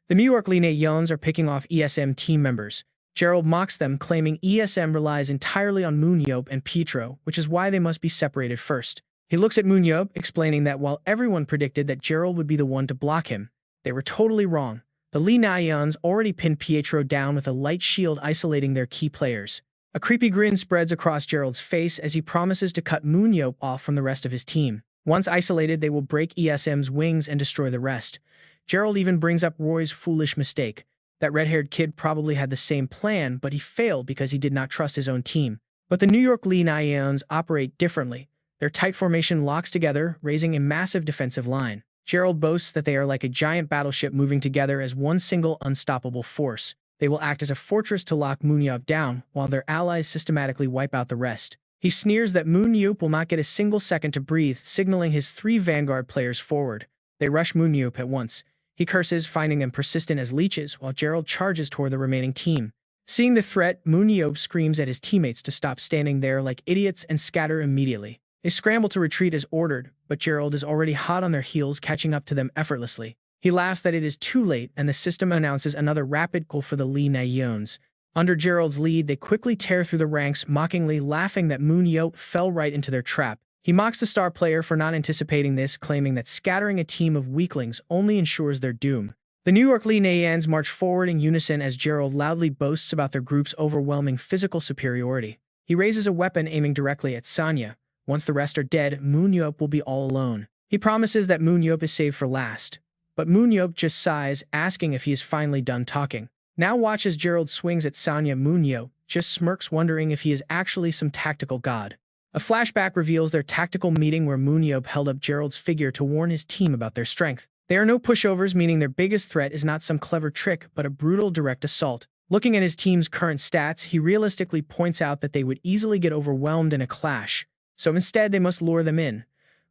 The New York Lee Na-yeons are picking off ESM team members. Gerald mocks them, claiming ESM relies entirely on Moon-yeop and Pietro, which is why they must be separated first. He looks at Moon-yeop, explaining that while everyone predicted that Gerald would be the one to block him, they were totally wrong. The Lee Na-yeons already pinned Pietro down with a light shield isolating their key players. A creepy grin spreads across Gerald's face as he promises to cut Moon-yeop off from the rest of his team. Once isolated, they will break ESM's wings and destroy the rest. Gerald even brings up Roy's foolish mistake. That red-haired kid probably had the same plan, but he failed because he did not trust his own team. But the New York Lee Na-yeons operate differently. Their tight formation locks together, raising a massive defensive line. Gerald boasts that they are like a giant battleship moving together as one single unstoppable force. They will act as a fortress to lock Moon-yeop down, while their allies systematically wipe out the rest. He sneers that Moon-yeop will not get a single second to breathe, signaling his 3 vanguard players forward. They rush Moon-yeop at once. He curses, finding them persistent as leeches, while Gerald charges toward the remaining team. Seeing the threat, Moon-yeop screams at his teammates to stop standing there like idiots and scatter immediately. They scramble to retreat as ordered, but Gerald is already hot on their heels, catching up to them effortlessly. He laughs that it is too late, and the system announces another rapid goal for the Lee Na-yeons. Under Gerald's lead, they quickly tear through the ranks, mockingly laughing that Moon-yeop fell right into their trap. He mocks the star player for not anticipating this, claiming that scattering a team of weaklings only ensures their doom. The New York Lee Na-yeons march forward in unison as Gerald loudly boasts about their group's overwhelming physical superiority. He raises a weapon aiming directly at Sanya. Once the rest are dead, Moon-yeop will be all alone. He promises that Moon-yeop is saved for last. But Moon-yeop just sighs, asking if he is finally done talking. Now watch as Gerald swings at Sanya. Moon-yeop just smirks, wondering if he is actually some tactical god. A flashback reveals their tactical meeting where Moon-yeop held up Gerald's figure to warn his team about their strength. They are no pushovers, meaning their biggest threat is not some clever trick, but a brutal direct assault. Looking at his team's current stats, he realistically points out that they would easily get overwhelmed in a clash. So instead, they must lure them in.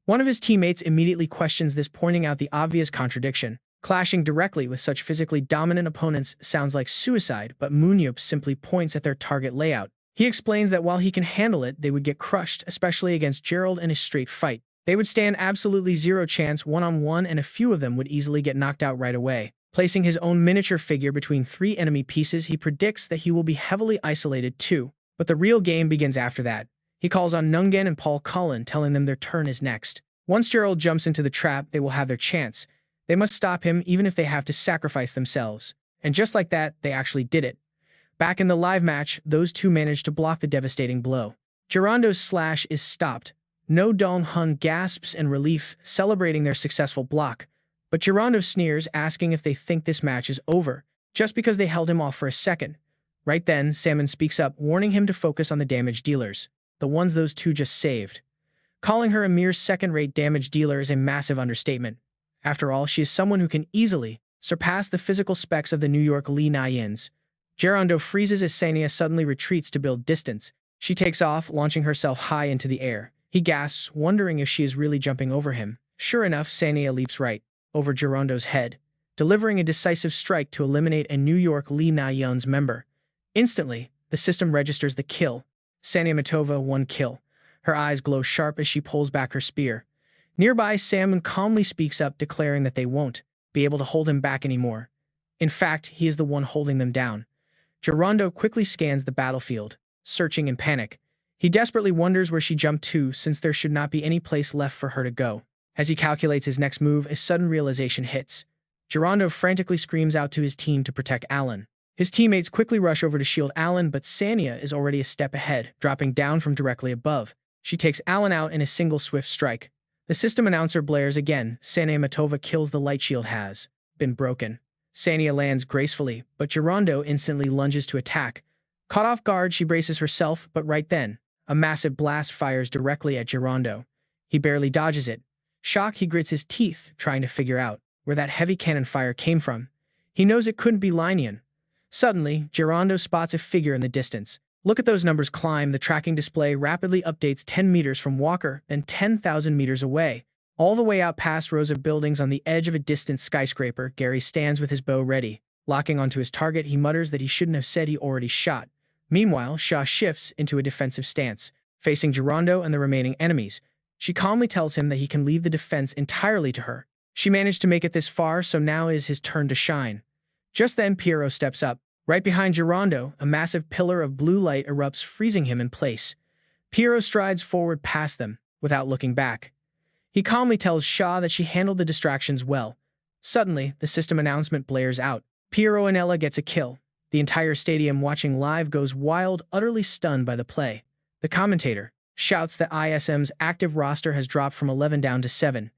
One of his teammates immediately questions this, pointing out the obvious contradiction. Clashing directly with such physically dominant opponents sounds like suicide, but Moon-yeop simply points at their target layout. He explains that while he can handle it, they would get crushed, especially against Gerald in a straight fight. They would stand absolutely zero chance one-on-one, and a few of them would easily get knocked out right away. Placing his own miniature figure between three enemy pieces, he predicts that he will be heavily isolated too. But the real game begins after that. He calls on Nungen and Paul Cullen, telling them their turn is next. Once Gerald jumps into the trap, they will have their chance. They must stop him, even if they have to sacrifice themselves. And just like that, they actually did it. Back in the live match, those two managed to block the devastating blow. Gerondo's slash is stopped. No Dong-hun gasps in relief, celebrating their successful block. But Gerondo sneers, asking if they think this match is over, just because they held him off for a second. Right then, Salmon speaks up, warning him to focus on the damage dealers, the ones those two just saved. Calling her a mere second-rate damage dealer is a massive understatement. After all, she is someone who can easily surpass the physical specs of the New York Lee Na-yeons. Gerondo freezes as Sanya suddenly retreats to build distance. She takes off, launching herself high into the air. He gasps, wondering if she is really jumping over him. Sure enough, Sanya leaps right over Gerondo's head, delivering a decisive strike to eliminate a New York Lee Na-yeons member. Instantly, the system registers the kill. Sanya Matova, 1 kill. Her eyes glow sharp as she pulls back her spear. Nearby, Salmon calmly speaks up, declaring that they won't be able to hold him back anymore. In fact, he is the one holding them down. Gerondo quickly scans the battlefield, searching in panic. He desperately wonders where she jumped to, since there should not be any place left for her to go. As he calculates his next move, a sudden realization hits. Gerondo frantically screams out to his team to protect Alan. His teammates quickly rush over to shield Alan, but Sanya is already a step ahead, dropping down from directly above. She takes Alan out in a single swift strike. The system announcer blares again. Sanya Matova kills the light shield has been broken. Sanya lands gracefully, but Gerondo instantly lunges to attack. Caught off guard, she braces herself, but right then, a massive blast fires directly at Gerondo. He barely dodges it. Shocked, he grits his teeth, trying to figure out where that heavy cannon fire came from. He knows it couldn't be Linian. Suddenly, Gerondo spots a figure in the distance. Look at those numbers climb. The tracking display rapidly updates 10 meters from Walker, then 10,000 meters away. All the way out past rows of buildings on the edge of a distant skyscraper, Gary stands with his bow ready. Locking onto his target, he mutters that he shouldn't have said he already shot. Meanwhile, Shaw shifts into a defensive stance, facing Gerondo and the remaining enemies. She calmly tells him that he can leave the defense entirely to her. She managed to make it this far, so now is his turn to shine. Just then, Piero steps up. Right behind Gerondo, a massive pillar of blue light erupts, freezing him in place. Piero strides forward past them, without looking back. He calmly tells Shaw that she handled the distractions well. Suddenly, the system announcement blares out. Piero and Ella gets a kill. The entire stadium watching live goes wild, utterly stunned by the play. The commentator shouts that ISM's active roster has dropped from 11 down to 7.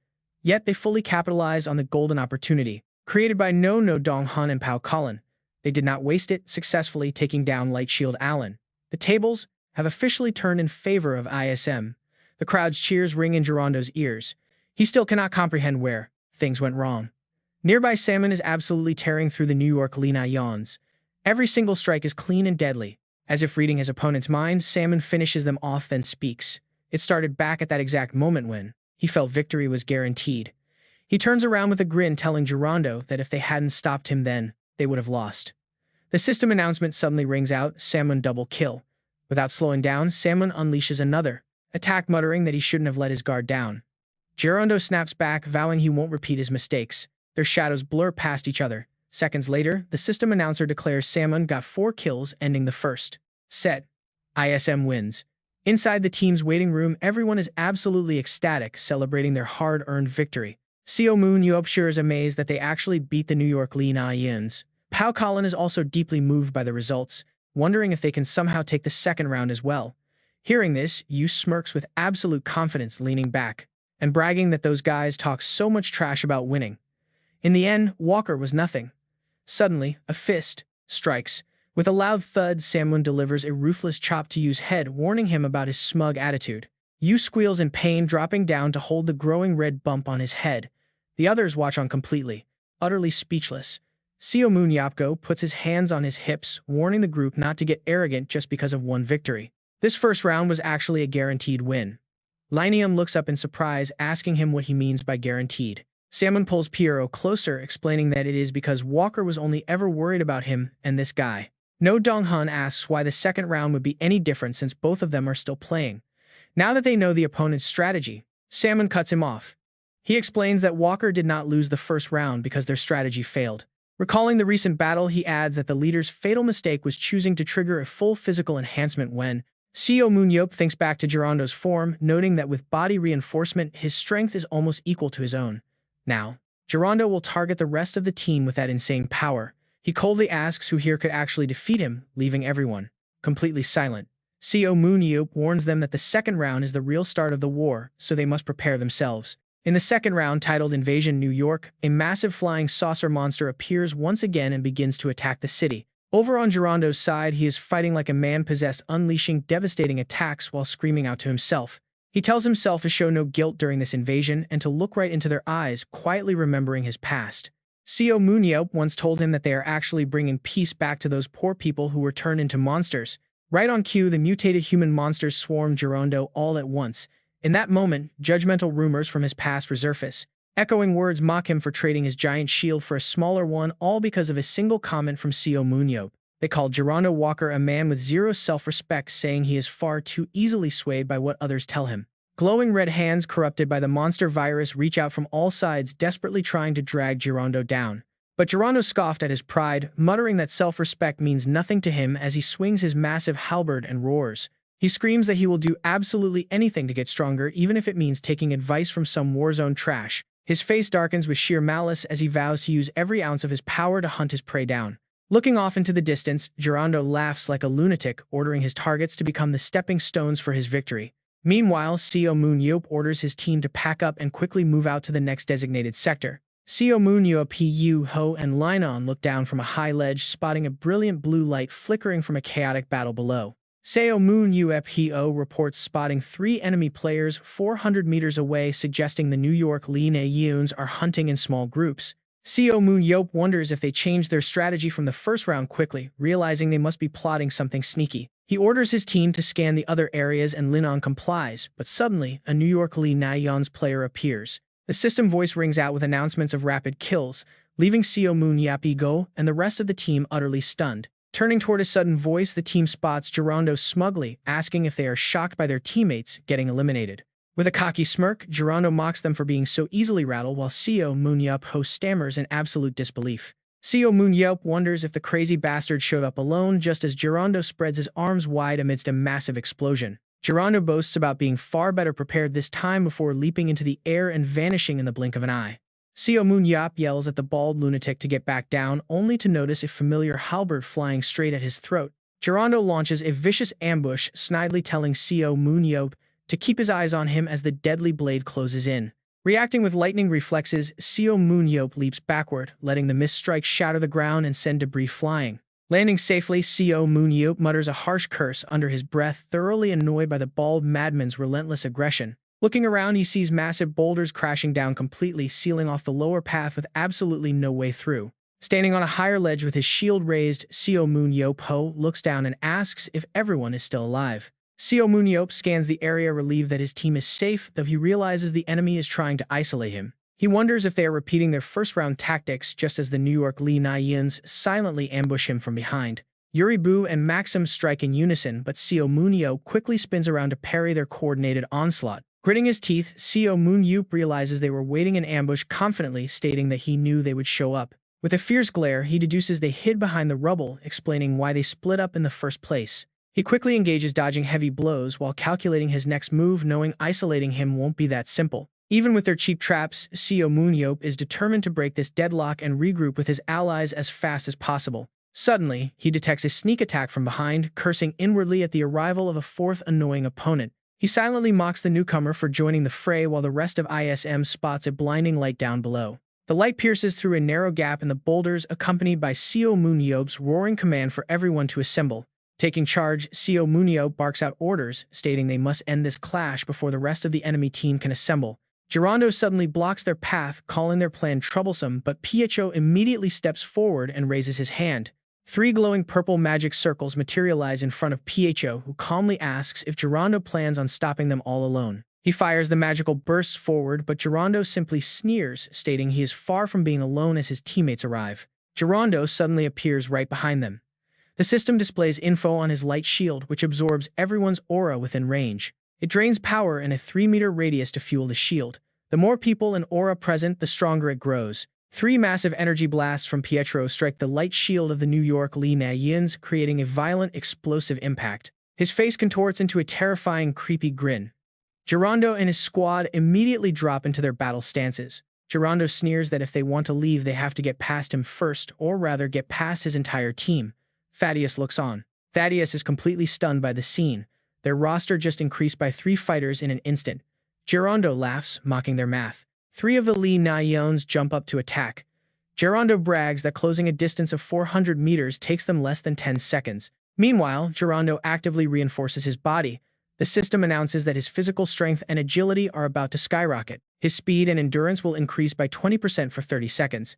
Yet they fully capitalized on the golden opportunity created by No Dong-hun and Pao Cullen. They did not waste it, successfully taking down Light Shield Allen. The tables have officially turned in favor of ISM. The crowd's cheers ring in Gerondo's ears. He still cannot comprehend where things went wrong. Nearby, Salmon is absolutely tearing through the New York Lee Na-yeons. Every single strike is clean and deadly. As if reading his opponent's mind, Salmon finishes them off, then speaks. It started back at that exact moment when he felt victory was guaranteed. He turns around with a grin, telling Gerondo that if they hadn't stopped him then, they would have lost. The system announcement suddenly rings out, Seo Moon double kill. Without slowing down, Seo Moon unleashes another attack, muttering that he shouldn't have let his guard down. Gerondo snaps back, vowing he won't repeat his mistakes. Their shadows blur past each other. Seconds later, the system announcer declares Seo Moon got 4 kills, ending the first set. ISM wins. Inside the team's waiting room, everyone is absolutely ecstatic, celebrating their hard-earned victory. Seo Moon-yeop is amazed that they actually beat the New York Lee Na-yeons. Pao Colin is also deeply moved by the results, wondering if they can somehow take the second round as well. Hearing this, Yu smirks with absolute confidence, leaning back and bragging that those guys talk so much trash about winning. In the end, Walker was nothing. Suddenly, a fist strikes. With a loud thud, Seo Moon delivers a ruthless chop to Yu's head, warning him about his smug attitude. Yu squeals in pain, dropping down to hold the growing red bump on his head. The others watch on completely, utterly speechless. Seo Moon-yeop puts his hands on his hips, warning the group not to get arrogant just because of one victory. This first round was actually a guaranteed win. Linium looks up in surprise, asking him what he means by guaranteed. Seo Moon pulls Piero closer, explaining that it is because Walker was only ever worried about him and this guy. No Dong-hun asks why the second round would be any different since both of them are still playing. Now that they know the opponent's strategy, Seo Moon cuts him off. He explains that Walker did not lose the first round because their strategy failed. Recalling the recent battle, he adds that the leader's fatal mistake was choosing to trigger a full physical enhancement when Seo Moon-yeop thinks back to Gerondo's form, noting that with body reinforcement, his strength is almost equal to his own. Now, Gerondo will target the rest of the team with that insane power. He coldly asks who here could actually defeat him, leaving everyone completely silent. Seo Moon-yeop warns them that the second round is the real start of the war, so they must prepare themselves. In the second round, titled Invasion New York, a massive flying saucer monster appears once again and begins to attack the city. Over on Gerondo's side, he is fighting like a man possessed, unleashing devastating attacks while screaming out to himself. He tells himself to show no guilt during this invasion and to look right into their eyes, quietly remembering his past. Seo Moon-yeop once told him that they are actually bringing peace back to those poor people who were turned into monsters. Right on cue, the mutated human monsters swarm Gerondo all at once. In that moment, judgmental rumors from his past resurface. Echoing words mock him for trading his giant shield for a smaller one, all because of a single comment from Seo Moon-yeop. They called Gerondo Walker a man with zero self-respect, saying he is far too easily swayed by what others tell him. Glowing red hands corrupted by the monster virus reach out from all sides, desperately trying to drag Gerondo down. But Gerondo scoffed at his pride, muttering that self-respect means nothing to him as he swings his massive halberd and roars. He screams that he will do absolutely anything to get stronger, even if it means taking advice from some warzone trash. His face darkens with sheer malice as he vows to use every ounce of his power to hunt his prey down. Looking off into the distance, Gerondo laughs like a lunatic, ordering his targets to become the stepping stones for his victory. Meanwhile, Seo Moon-yeop orders his team to pack up and quickly move out to the next designated sector. Seo Moon-yeop, Yu Ho, and Linon look down from a high ledge, spotting a brilliant blue light flickering from a chaotic battle below. Seo Moon-yeop reports spotting 3 enemy players 400 meters away, suggesting the New York Lee Na-yeons are hunting in small groups. Seo Moon-yeop wonders if they changed their strategy from the first round quickly, realizing they must be plotting something sneaky. He orders his team to scan the other areas and Linon complies, but suddenly, a New York Lee Na-yeons player appears. The system voice rings out with announcements of rapid kills, leaving Seo Moon-yeop and the rest of the team utterly stunned. Turning toward a sudden voice, the team spots Gerondo smugly, asking if they are shocked by their teammates getting eliminated. With a cocky smirk, Gerondo mocks them for being so easily rattled, while Seo Moon-yeop stammers in absolute disbelief. Seo Moon-yeop wonders if the crazy bastard showed up alone, just as Gerondo spreads his arms wide amidst a massive explosion. Gerondo boasts about being far better prepared this time before leaping into the air and vanishing in the blink of an eye. Seo Moon-yeop yells at the bald lunatic to get back down, only to notice a familiar halberd flying straight at his throat. Gerondo launches a vicious ambush, snidely telling Seo Moon-yeop to keep his eyes on him as the deadly blade closes in. Reacting with lightning reflexes, Seo Moon-yeop leaps backward, letting the missed strike shatter the ground and send debris flying. Landing safely, Seo Moon-yeop mutters a harsh curse under his breath, thoroughly annoyed by the bald madman's relentless aggression. Looking around, he sees massive boulders crashing down, completely sealing off the lower path with absolutely no way through. Standing on a higher ledge with his shield raised, Seo Moon-yeop looks down and asks if everyone is still alive. Seo Moon-yeop scans the area, relieved that his team is safe, though he realizes the enemy is trying to isolate him. He wonders if they are repeating their first-round tactics just as the New York Lee Na-yeons silently ambush him from behind. Yuri-bu and Maxim strike in unison, but Seo Moon-yeop quickly spins around to parry their coordinated onslaught. Gritting his teeth, Seo Moon-yeop realizes they were waiting in ambush confidently, stating that he knew they would show up. With a fierce glare, he deduces they hid behind the rubble, explaining why they split up in the first place. He quickly engages, dodging heavy blows while calculating his next move, knowing isolating him won't be that simple. Even with their cheap traps, Seo Moon-yeop is determined to break this deadlock and regroup with his allies as fast as possible. Suddenly, he detects a sneak attack from behind, cursing inwardly at the arrival of a fourth annoying opponent. He silently mocks the newcomer for joining the fray while the rest of ISM spots a blinding light down below. The light pierces through a narrow gap in the boulders, accompanied by Seo Moon-yeop's roaring command for everyone to assemble. Taking charge, Seo Moon-yeop barks out orders, stating they must end this clash before the rest of the enemy team can assemble. Girondo suddenly blocks their path, calling their plan troublesome, but Pietro immediately steps forward and raises his hand. 3 glowing purple magic circles materialize in front of Pietro, who calmly asks if Girondo plans on stopping them all alone. He fires the magical bursts forward, but Girondo simply sneers, stating he is far from being alone as his teammates arrive. Girondo suddenly appears right behind them. The system displays info on his light shield, which absorbs everyone's aura within range. It drains power in a 3-meter radius to fuel the shield. The more people and aura present, the stronger it grows. 3 massive energy blasts from Pietro strike the light shield of the New York Lee Na-yeons, creating a violent, explosive impact. His face contorts into a terrifying, creepy grin. Girondo and his squad immediately drop into their battle stances. Girondo sneers that if they want to leave, they have to get past him first, or rather get past his entire team. Thaddeus looks on. Thaddeus is completely stunned by the scene. Their roster just increased by 3 fighters in an instant. Girondo laughs, mocking their math. 3 of the Lee Na-yeons jump up to attack. Girondo brags that closing a distance of 400 meters takes them less than 10 seconds. Meanwhile, Girondo actively reinforces his body. The system announces that his physical strength and agility are about to skyrocket. His speed and endurance will increase by 20% for 30 seconds.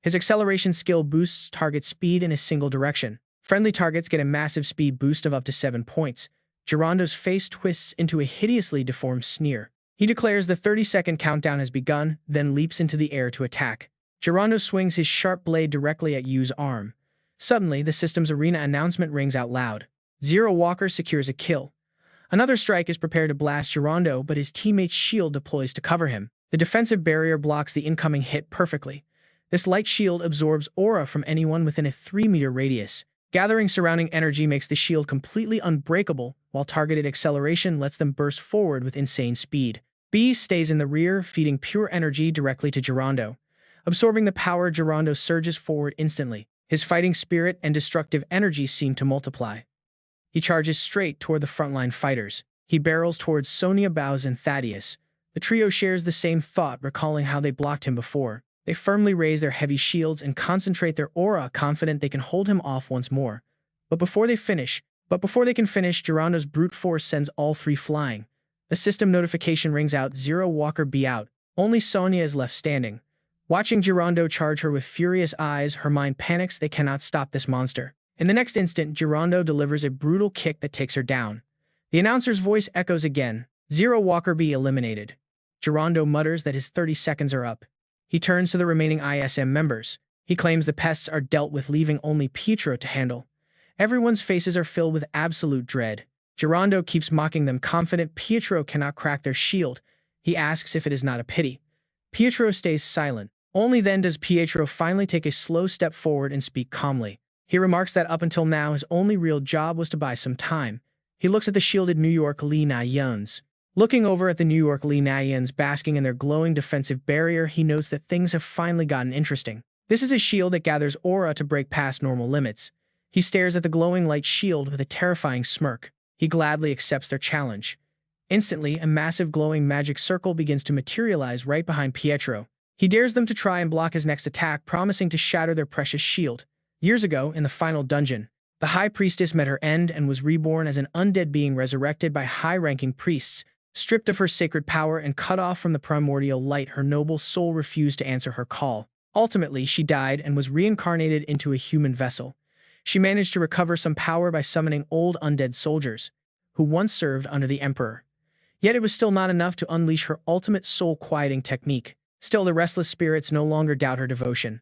His acceleration skill boosts target speed in a single direction. Friendly targets get a massive speed boost of up to 7 points. Girondo's face twists into a hideously deformed sneer. He declares the 30-second countdown has begun, then leaps into the air to attack. Girondo swings his sharp blade directly at Yu's arm. Suddenly, the system's arena announcement rings out loud. Zero Walker secures a kill. Another strike is prepared to blast Girondo, but his teammate's shield deploys to cover him. The defensive barrier blocks the incoming hit perfectly. This light shield absorbs aura from anyone within a 3-meter radius. Gathering surrounding energy makes the shield completely unbreakable, while targeted acceleration lets them burst forward with insane speed. B stays in the rear, feeding pure energy directly to Girondo. Absorbing the power, Girondo surges forward instantly. His fighting spirit and destructive energy seem to multiply. He charges straight toward the frontline fighters. He barrels towards Sonia Bao's and Thaddeus. The trio shares the same thought, recalling how they blocked him before. They firmly raise their heavy shields and concentrate their aura, confident they can hold him off once more. But before they can finish, Girondo's brute force sends all 3 flying. The system notification rings out, Zero Walker be out. Only Sonia is left standing. Watching Girondo charge her with furious eyes, her mind panics. They cannot stop this monster. In the next instant, Girondo delivers a brutal kick that takes her down. The announcer's voice echoes again, Zero Walker be eliminated. Girondo mutters that his 30 seconds are up. He turns to the remaining ISM members. He claims the pests are dealt with, leaving only Pietro to handle. Everyone's faces are filled with absolute dread. Girondo keeps mocking them, confident Pietro cannot crack their shield. He asks if it is not a pity. Pietro stays silent. Only then does Pietro finally take a slow step forward and speak calmly. He remarks that up until now his only real job was to buy some time. He looks at the shielded New York Lee Na-yeons. Looking over at the New York Lee Na-yeons basking in their glowing defensive barrier, he notes that things have finally gotten interesting. This is a shield that gathers aura to break past normal limits. He stares at the glowing light shield with a terrifying smirk. He gladly accepts their challenge. Instantly, a massive glowing magic circle begins to materialize right behind Pietro. He dares them to try and block his next attack, promising to shatter their precious shield. Years ago, in the final dungeon, the High Priestess met her end and was reborn as an undead being resurrected by high-ranking priests. Stripped of her sacred power and cut off from the primordial light, her noble soul refused to answer her call. Ultimately, she died and was reincarnated into a human vessel. She managed to recover some power by summoning old undead soldiers, who once served under the Emperor. Yet it was still not enough to unleash her ultimate soul-quieting technique. Still, the restless spirits no longer doubt her devotion.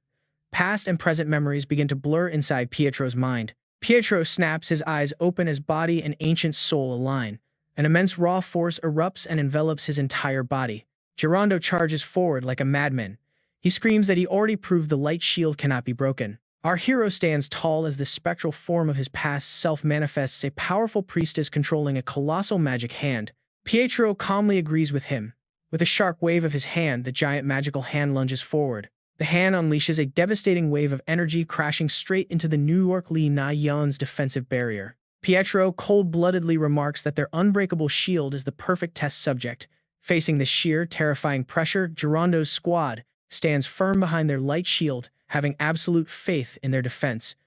Past and present memories begin to blur inside Pietro's mind. Pietro snaps, his eyes open as body and ancient soul align. An immense raw force erupts and envelops his entire body. Gerondo charges forward like a madman. He screams that he already proved the light shield cannot be broken. Our hero stands tall as the spectral form of his past self manifests, a powerful priestess controlling a colossal magic hand. Pietro calmly agrees with him. With a sharp wave of his hand, the giant magical hand lunges forward. The hand unleashes a devastating wave of energy, crashing straight into the New York Lee Na-yeon's defensive barrier. Pietro cold-bloodedly remarks that their unbreakable shield is the perfect test subject. Facing the sheer, terrifying pressure, Gerondo's squad stands firm behind their light shield, having absolute faith in their defense.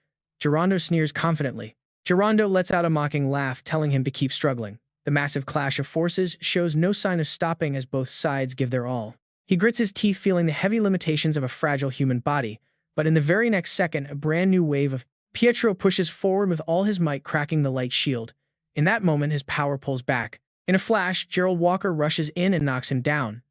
Gerondo sneers confidently. Gerondo lets out a mocking laugh, telling him to keep struggling. The massive clash of forces shows no sign of stopping as both sides give their all. He grits his teeth, feeling the heavy limitations of a fragile human body, but in the very next second, a brand new wave of Pietro pushes forward with all his might, cracking the light shield. In that moment, his power pulls back. In a flash, Gerald Walker rushes in and knocks him down.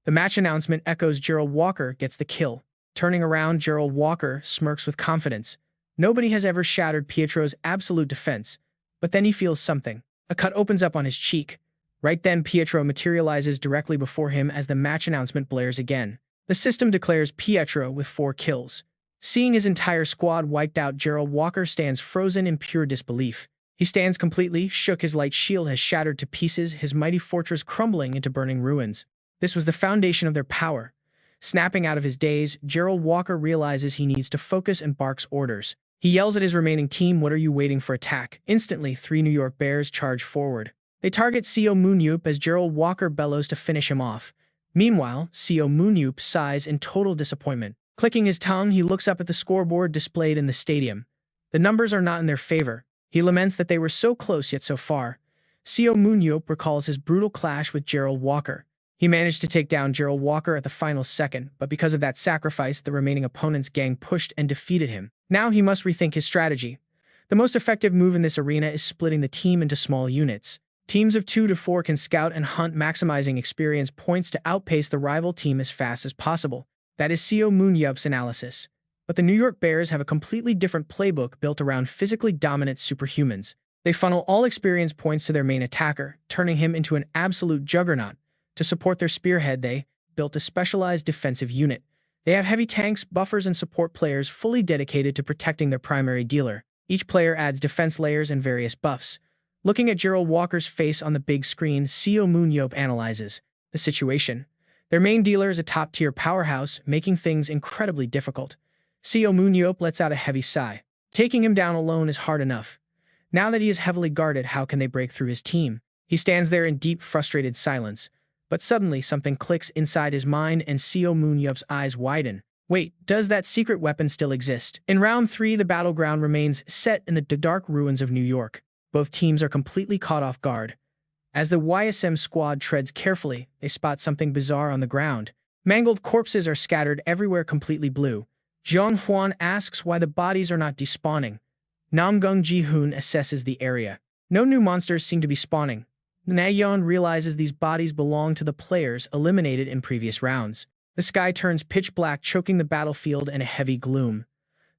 The match announcement echoes. Gerald Walker gets the kill. Turning around, Gerald Walker smirks with confidence. Nobody has ever shattered Pietro's absolute defense, but then he feels something. A cut opens up on his cheek. Right then, Pietro materializes directly before him as the match announcement blares again. The system declares Pietro with 4 kills. Seeing his entire squad wiped out, Gerald Walker stands frozen in pure disbelief. He stands completely shook, his light shield has shattered to pieces, his mighty fortress crumbling into burning ruins. This was the foundation of their power. Snapping out of his daze, Gerald Walker realizes he needs to focus and barks orders. He yells at his remaining team, "What are you waiting for? Attack!" Instantly, 3 New York Bears charge forward. They target Seo Moon-yeop as Gerald Walker bellows to finish him off. Meanwhile, Seo Moon-yeop sighs in total disappointment. Clicking his tongue, he looks up at the scoreboard displayed in the stadium. The numbers are not in their favor. He laments that they were so close yet so far. Seo Moon-yeop recalls his brutal clash with Gerald Walker. He managed to take down Gerald Walker at the final second, but because of that sacrifice, the remaining opponent's gang pushed and defeated him. Now he must rethink his strategy. The most effective move in this arena is splitting the team into small units. Teams of 2 to 4 can scout and hunt, maximizing experience points to outpace the rival team as fast as possible. That is Seo Moon-yeop's analysis. But the New York Bears have a completely different playbook built around physically dominant superhumans. They funnel all experience points to their main attacker, turning him into an absolute juggernaut. To support their spearhead, they built a specialized defensive unit. They have heavy tanks, buffers, and support players fully dedicated to protecting their primary dealer. Each player adds defense layers and various buffs. Looking at Gerald Walker's face on the big screen, Seo Moon-yeop analyzes the situation. Their main dealer is a top-tier powerhouse, making things incredibly difficult. Seo Moon-yeop lets out a heavy sigh. Taking him down alone is hard enough. Now that he is heavily guarded, how can they break through his team? He stands there in deep, frustrated silence. But suddenly, something clicks inside his mind and Seo Moon-yeop's eyes widen. Wait, does that secret weapon still exist? In round 3, the battleground remains set in the dark ruins of New York. Both teams are completely caught off guard. As the YSM squad treads carefully, they spot something bizarre on the ground. Mangled corpses are scattered everywhere, completely blue. Jeong Hwan asks why the bodies are not despawning. Namgung Ji-hoon assesses the area. No new monsters seem to be spawning. Na-yeon realizes these bodies belong to the players eliminated in previous rounds. The sky turns pitch black, choking the battlefield in a heavy gloom.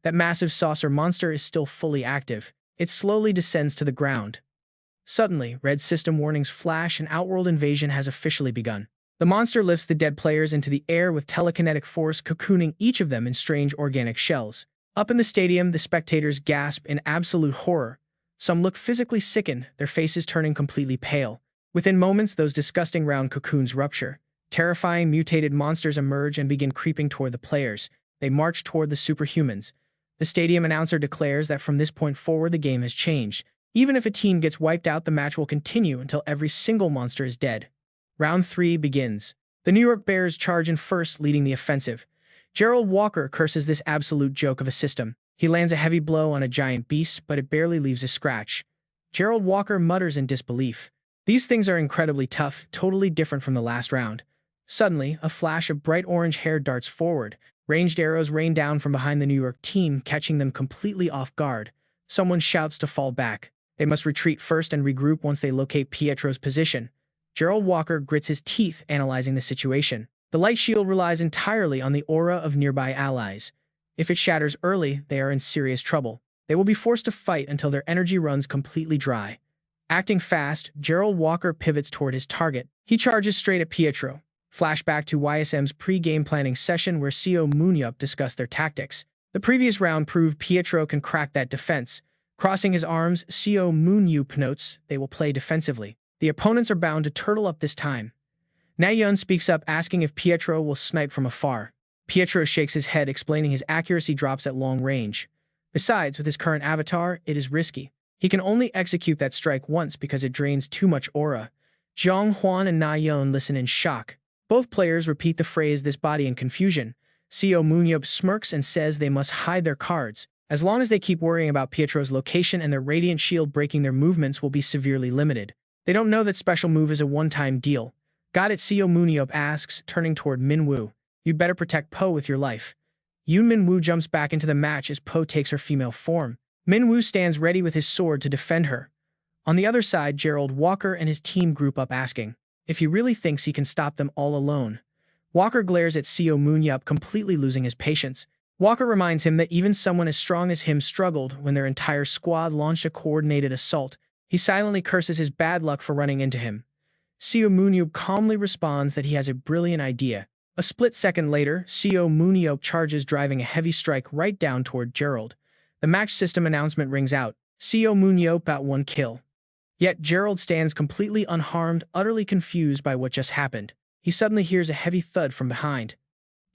That massive saucer monster is still fully active. It slowly descends to the ground. Suddenly, red system warnings flash and Outworld invasion has officially begun. The monster lifts the dead players into the air with telekinetic force, cocooning each of them in strange organic shells. Up in the stadium, the spectators gasp in absolute horror. Some look physically sickened, their faces turning completely pale. Within moments, those disgusting round cocoons rupture. Terrifying mutated monsters emerge and begin creeping toward the players. They march toward the superhumans. The stadium announcer declares that from this point forward, the game has changed. Even if a team gets wiped out, the match will continue until every single monster is dead. Round 3 begins. The New York Bears charge in first, leading the offensive. Gerald Walker curses this absolute joke of a system. He lands a heavy blow on a giant beast, but it barely leaves a scratch. Gerald Walker mutters in disbelief. These things are incredibly tough, totally different from the last round. Suddenly, a flash of bright orange hair darts forward. Ranged arrows rain down from behind the New York team, catching them completely off guard. Someone shouts to fall back. They must retreat first and regroup once they locate Pietro's position. Gerald Walker grits his teeth, analyzing the situation. The light shield relies entirely on the aura of nearby allies. If it shatters early, they are in serious trouble. They will be forced to fight until their energy runs completely dry. Acting fast, Gerald Walker pivots toward his target. He charges straight at Pietro. Flashback to YSM's pre-game planning session where Seo Moon-yeop discussed their tactics. The previous round proved Pietro can crack that defense. Crossing his arms, Seo Moon-yeop notes they will play defensively. The opponents are bound to turtle up this time. Na-yeon speaks up asking if Pietro will snipe from afar. Pietro shakes his head, explaining his accuracy drops at long range. Besides, with his current avatar, it is risky. He can only execute that strike once because it drains too much aura. Zhang Huan and Na-yeon listen in shock. Both players repeat the phrase "this body" in confusion. Seo Moon-yeop smirks and says they must hide their cards. As long as they keep worrying about Pietro's location and their radiant shield breaking, their movements will be severely limited. They don't know that special move is a one-time deal. Got it? Seo Moon-yeop asks, turning toward Min-woo. You'd better protect Po with your life. Yoon Min-woo jumps back into the match as Po takes her female form. Min-woo stands ready with his sword to defend her. On the other side, Gerald Walker and his team group up asking if he really thinks he can stop them all alone. Walker glares at Seo Moon-yeop, completely losing his patience. Walker reminds him that even someone as strong as him struggled when their entire squad launched a coordinated assault. He silently curses his bad luck for running into him. Seo Moon-yeop calmly responds that he has a brilliant idea. A split second later, Seo Moon-yeop charges, driving a heavy strike right down toward Gerald. The match system announcement rings out. Seo Moon-yeop at 1 kill. Yet Gerald stands completely unharmed, utterly confused by what just happened. He suddenly hears a heavy thud from behind.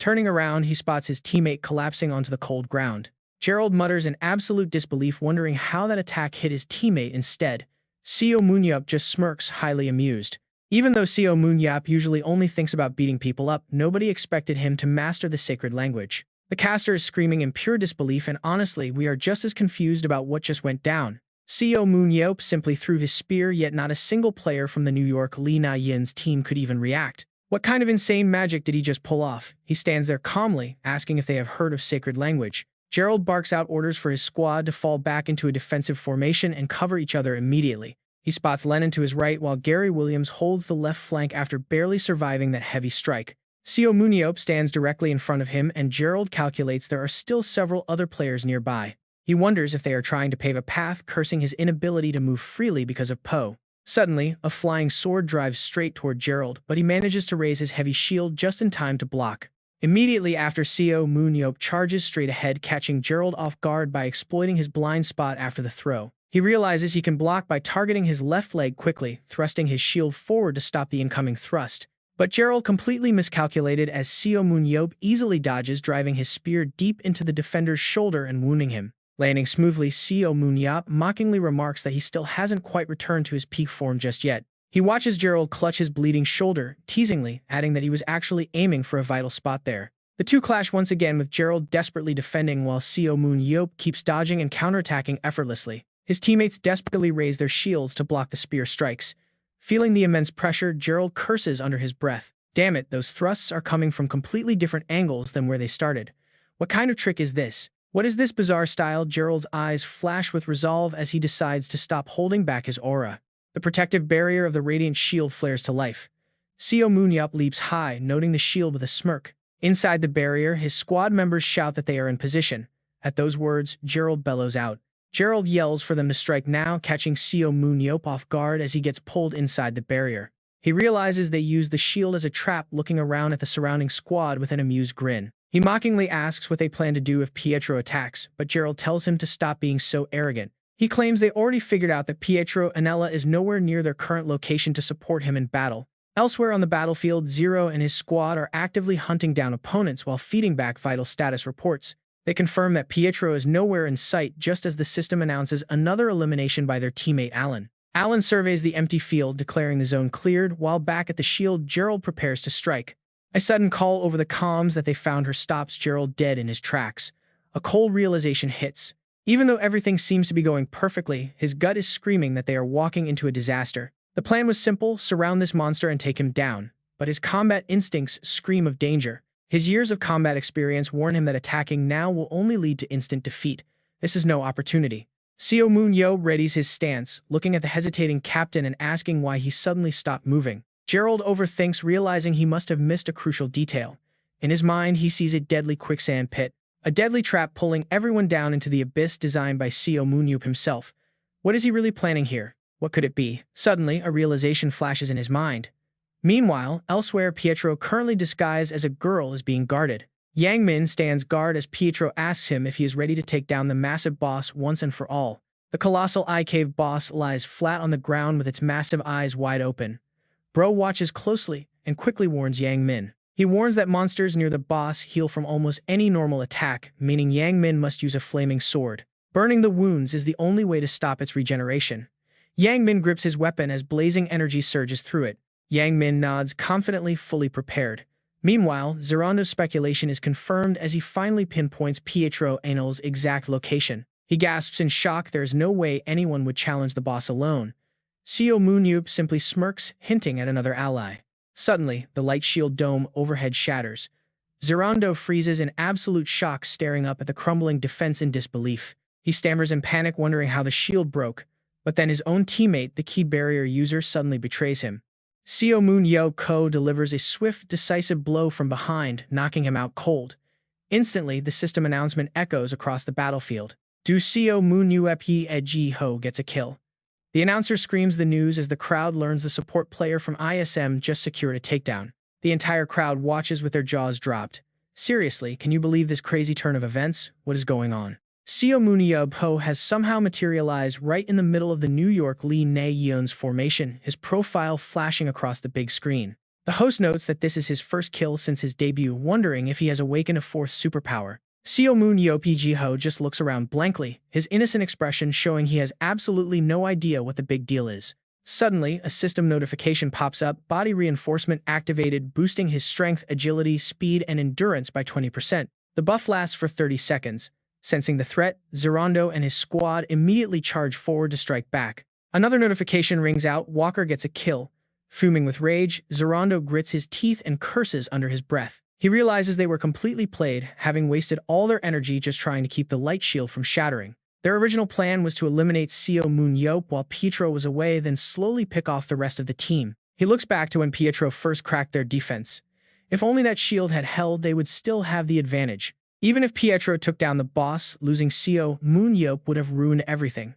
Turning around, he spots his teammate collapsing onto the cold ground. Gerald mutters in absolute disbelief, wondering how that attack hit his teammate instead. Seo Moon-yeop just smirks, highly amused. Even though Seo Moon-yeop usually only thinks about beating people up, nobody expected him to master the sacred language. The caster is screaming in pure disbelief, and honestly, we are just as confused about what just went down. Seo Moon-yeop simply threw his spear, yet not a single player from the New York Lee Na-yeon's team could even react. What kind of insane magic did he just pull off? He stands there calmly, asking if they have heard of sacred language. Gerald barks out orders for his squad to fall back into a defensive formation and cover each other immediately. He spots Lennon to his right while Gary Williams holds the left flank after barely surviving that heavy strike. Seo Moon-yeop stands directly in front of him, and Gerald calculates there are still several other players nearby. He wonders if they are trying to pave a path, cursing his inability to move freely because of Po. Suddenly, a flying sword drives straight toward Gerald, but he manages to raise his heavy shield just in time to block. Immediately after, Seo Moon-yeop charges straight ahead, catching Gerald off guard by exploiting his blind spot after the throw. He realizes he can block by targeting his left leg quickly, thrusting his shield forward to stop the incoming thrust. But Gerald completely miscalculated as Seo Moon-yeop easily dodges, driving his spear deep into the defender's shoulder and wounding him. Landing smoothly, Seo Moon-yeop mockingly remarks that he still hasn't quite returned to his peak form just yet. He watches Gerald clutch his bleeding shoulder, teasingly, adding that he was actually aiming for a vital spot there. The two clash once again, with Gerald desperately defending while Seo Moon-yeop keeps dodging and counterattacking effortlessly. His teammates desperately raise their shields to block the spear strikes. Feeling the immense pressure, Gerald curses under his breath. Damn it, those thrusts are coming from completely different angles than where they started. What kind of trick is this? What is this bizarre style? Gerald's eyes flash with resolve as he decides to stop holding back his aura. The protective barrier of the radiant shield flares to life. Seo Moon-yeop leaps high, noting the shield with a smirk. Inside the barrier, his squad members shout that they are in position. At those words, Gerald bellows out. Gerald yells for them to strike now, catching Seo Moon-yeop off guard as he gets pulled inside the barrier. He realizes they use the shield as a trap, looking around at the surrounding squad with an amused grin. He mockingly asks what they plan to do if Pietro attacks, but Gerald tells him to stop being so arrogant. He claims they already figured out that Pietro Anella is nowhere near their current location to support him in battle. Elsewhere on the battlefield, Zero and his squad are actively hunting down opponents while feeding back vital status reports. They confirm that Pietro is nowhere in sight just as the system announces another elimination by their teammate Alan. Alan surveys the empty field, declaring the zone cleared, while back at the shield, Gerald prepares to strike. A sudden call over the comms that they found her stops Gerald dead in his tracks. A cold realization hits. Even though everything seems to be going perfectly, his gut is screaming that they are walking into a disaster. The plan was simple: surround this monster and take him down. But his combat instincts scream of danger. His years of combat experience warn him that attacking now will only lead to instant defeat. This is no opportunity. Seo Moon-yeop readies his stance, looking at the hesitating captain and asking why he suddenly stopped moving. Gerald overthinks, realizing he must have missed a crucial detail. In his mind, he sees a deadly quicksand pit, a deadly trap pulling everyone down into the abyss designed by Seo Moon-yeop himself. What is he really planning here? What could it be? Suddenly, a realization flashes in his mind. Meanwhile, elsewhere, Pietro, currently disguised as a girl, is being guarded. Yang Min stands guard as Pietro asks him if he is ready to take down the massive boss once and for all. The colossal eye cave boss lies flat on the ground with its massive eyes wide open. Bro watches closely and quickly warns Yang Min. He warns that monsters near the boss heal from almost any normal attack, meaning Yang Min must use a flaming sword. Burning the wounds is the only way to stop its regeneration. Yang Min grips his weapon as blazing energy surges through it. Yang Min nods confidently, fully prepared. Meanwhile, Zerondo's speculation is confirmed as he finally pinpoints Pietro Anel's exact location. He gasps in shock. There is no way anyone would challenge the boss alone. Seo Moon-yeop simply smirks, hinting at another ally. Suddenly, the light shield dome overhead shatters. Zerondo freezes in absolute shock, staring up at the crumbling defense in disbelief. He stammers in panic, wondering how the shield broke, but then his own teammate, the key barrier user, suddenly betrays him. Seo Moon-yeop delivers a swift, decisive blow from behind, knocking him out cold. Instantly, the system announcement echoes across the battlefield. Do Seo Moon-yeop gets a kill. The announcer screams the news as the crowd learns the support player from ISM just secured a takedown. The entire crowd watches with their jaws dropped. Seriously, can you believe this crazy turn of events? What is going on? Seo Moon-yeop has somehow materialized right in the middle of the New York Lee Na-yeon's formation, his profile flashing across the big screen. The host notes that this is his first kill since his debut, wondering if he has awakened a fourth superpower. Seo Moon-yeop just looks around blankly, his innocent expression showing he has absolutely no idea what the big deal is. Suddenly, a system notification pops up, body reinforcement activated, boosting his strength, agility, speed, and endurance by 20%. The buff lasts for 30 seconds. Sensing the threat, Zerondo and his squad immediately charge forward to strike back. Another notification rings out. Walker gets a kill. Fuming with rage, Zerondo grits his teeth and curses under his breath. He realizes they were completely played, having wasted all their energy just trying to keep the light shield from shattering. Their original plan was to eliminate Seo Moon-yeop while Pietro was away, then slowly pick off the rest of the team. He looks back to when Pietro first cracked their defense. If only that shield had held, they would still have the advantage. Even if Pietro took down the boss, losing Seo Moon-yeop would have ruined everything.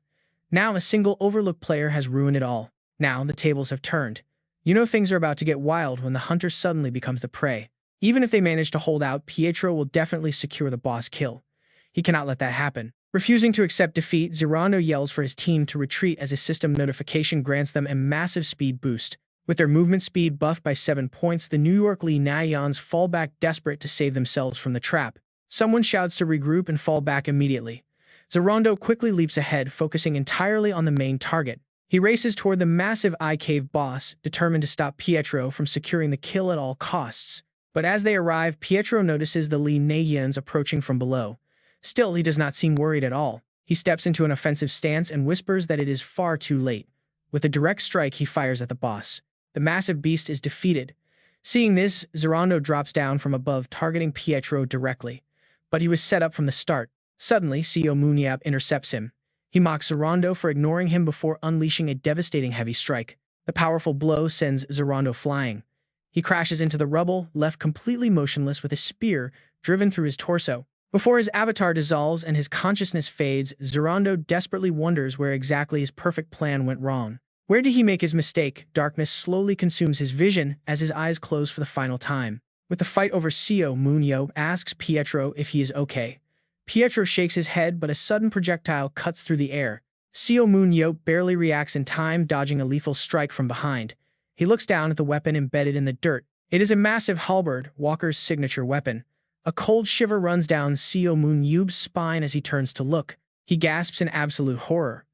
Now a single overlooked player has ruined it all. Now the tables have turned. You know things are about to get wild when the hunter suddenly becomes the prey. Even if they manage to hold out, Pietro will definitely secure the boss kill. He cannot let that happen. Refusing to accept defeat, Zerondo yells for his team to retreat as a system notification grants them a massive speed boost. With their movement speed buffed by 7 points, the New York Lee Na-yeons fall back, desperate to save themselves from the trap. Someone shouts to regroup and fall back immediately. Zerondo quickly leaps ahead, focusing entirely on the main target. He races toward the massive eye cave boss, determined to stop Pietro from securing the kill at all costs. But as they arrive, Pietro notices the Lee Na-yeons approaching from below. Still, he does not seem worried at all. He steps into an offensive stance and whispers that it is far too late. With a direct strike, he fires at the boss. The massive beast is defeated. Seeing this, Zerondo drops down from above, targeting Pietro directly. But he was set up from the start. Suddenly, Seo Moon-yeop intercepts him. He mocks Zerondo for ignoring him before unleashing a devastating heavy strike. The powerful blow sends Zerondo flying. He crashes into the rubble, left completely motionless with a spear driven through his torso. Before his avatar dissolves and his consciousness fades, Zerondo desperately wonders where exactly his perfect plan went wrong. Where did he make his mistake? Darkness slowly consumes his vision as his eyes close for the final time. With the fight over, Seo Moon-yeop asks Pietro if he is okay. Pietro shakes his head, but a sudden projectile cuts through the air. Seo Moon-yeop barely reacts in time, dodging a lethal strike from behind. He looks down at the weapon embedded in the dirt. It is a massive halberd, Walker's signature weapon. A cold shiver runs down Seo Moon-yeop's spine as he turns to look. He gasps in absolute horror.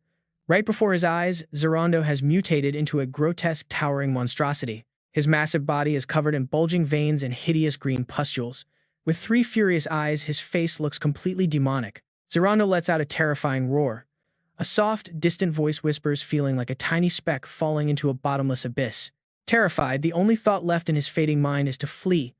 Right before his eyes, Zerondo has mutated into a grotesque, towering monstrosity. His massive body is covered in bulging veins and hideous green pustules. With 3 furious eyes, his face looks completely demonic. Zerondo lets out a terrifying roar. A soft, distant voice whispers, feeling like a tiny speck falling into a bottomless abyss. Terrified, the only thought left in his fading mind is to flee.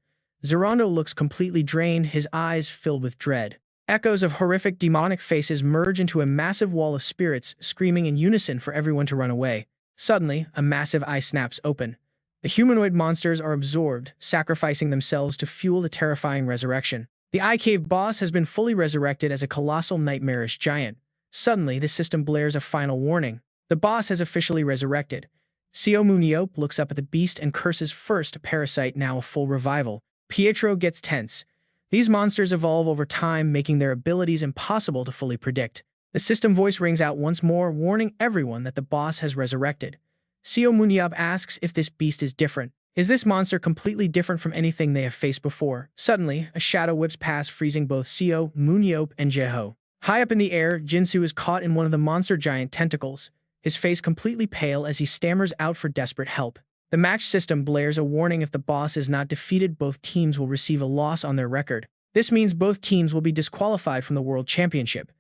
Zerondo looks completely drained, his eyes filled with dread. Echoes of horrific demonic faces merge into a massive wall of spirits, screaming in unison for everyone to run away. Suddenly, a massive eye snaps open. The humanoid monsters are absorbed, sacrificing themselves to fuel the terrifying resurrection. The Eye Cave boss has been fully resurrected as a colossal nightmarish giant. Suddenly, the system blares a final warning. The boss has officially resurrected. Seo Moon-yeop looks up at the beast and curses, first a parasite, now a full revival. Pietro gets tense. These monsters evolve over time, making their abilities impossible to fully predict. The system voice rings out once more, warning everyone that the boss has resurrected. Seo Moon-yeop asks if this beast is different. Is this monster completely different from anything they have faced before? Suddenly, a shadow whips past, freezing both Seo Moon-yeop and Jae-ho. High up in the air, Jinsu is caught in one of the monster giant tentacles, his face completely pale as he stammers out for desperate help. The match system blares a warning: if the boss is not defeated, both teams will receive a loss on their record. This means both teams will be disqualified from the World Championship.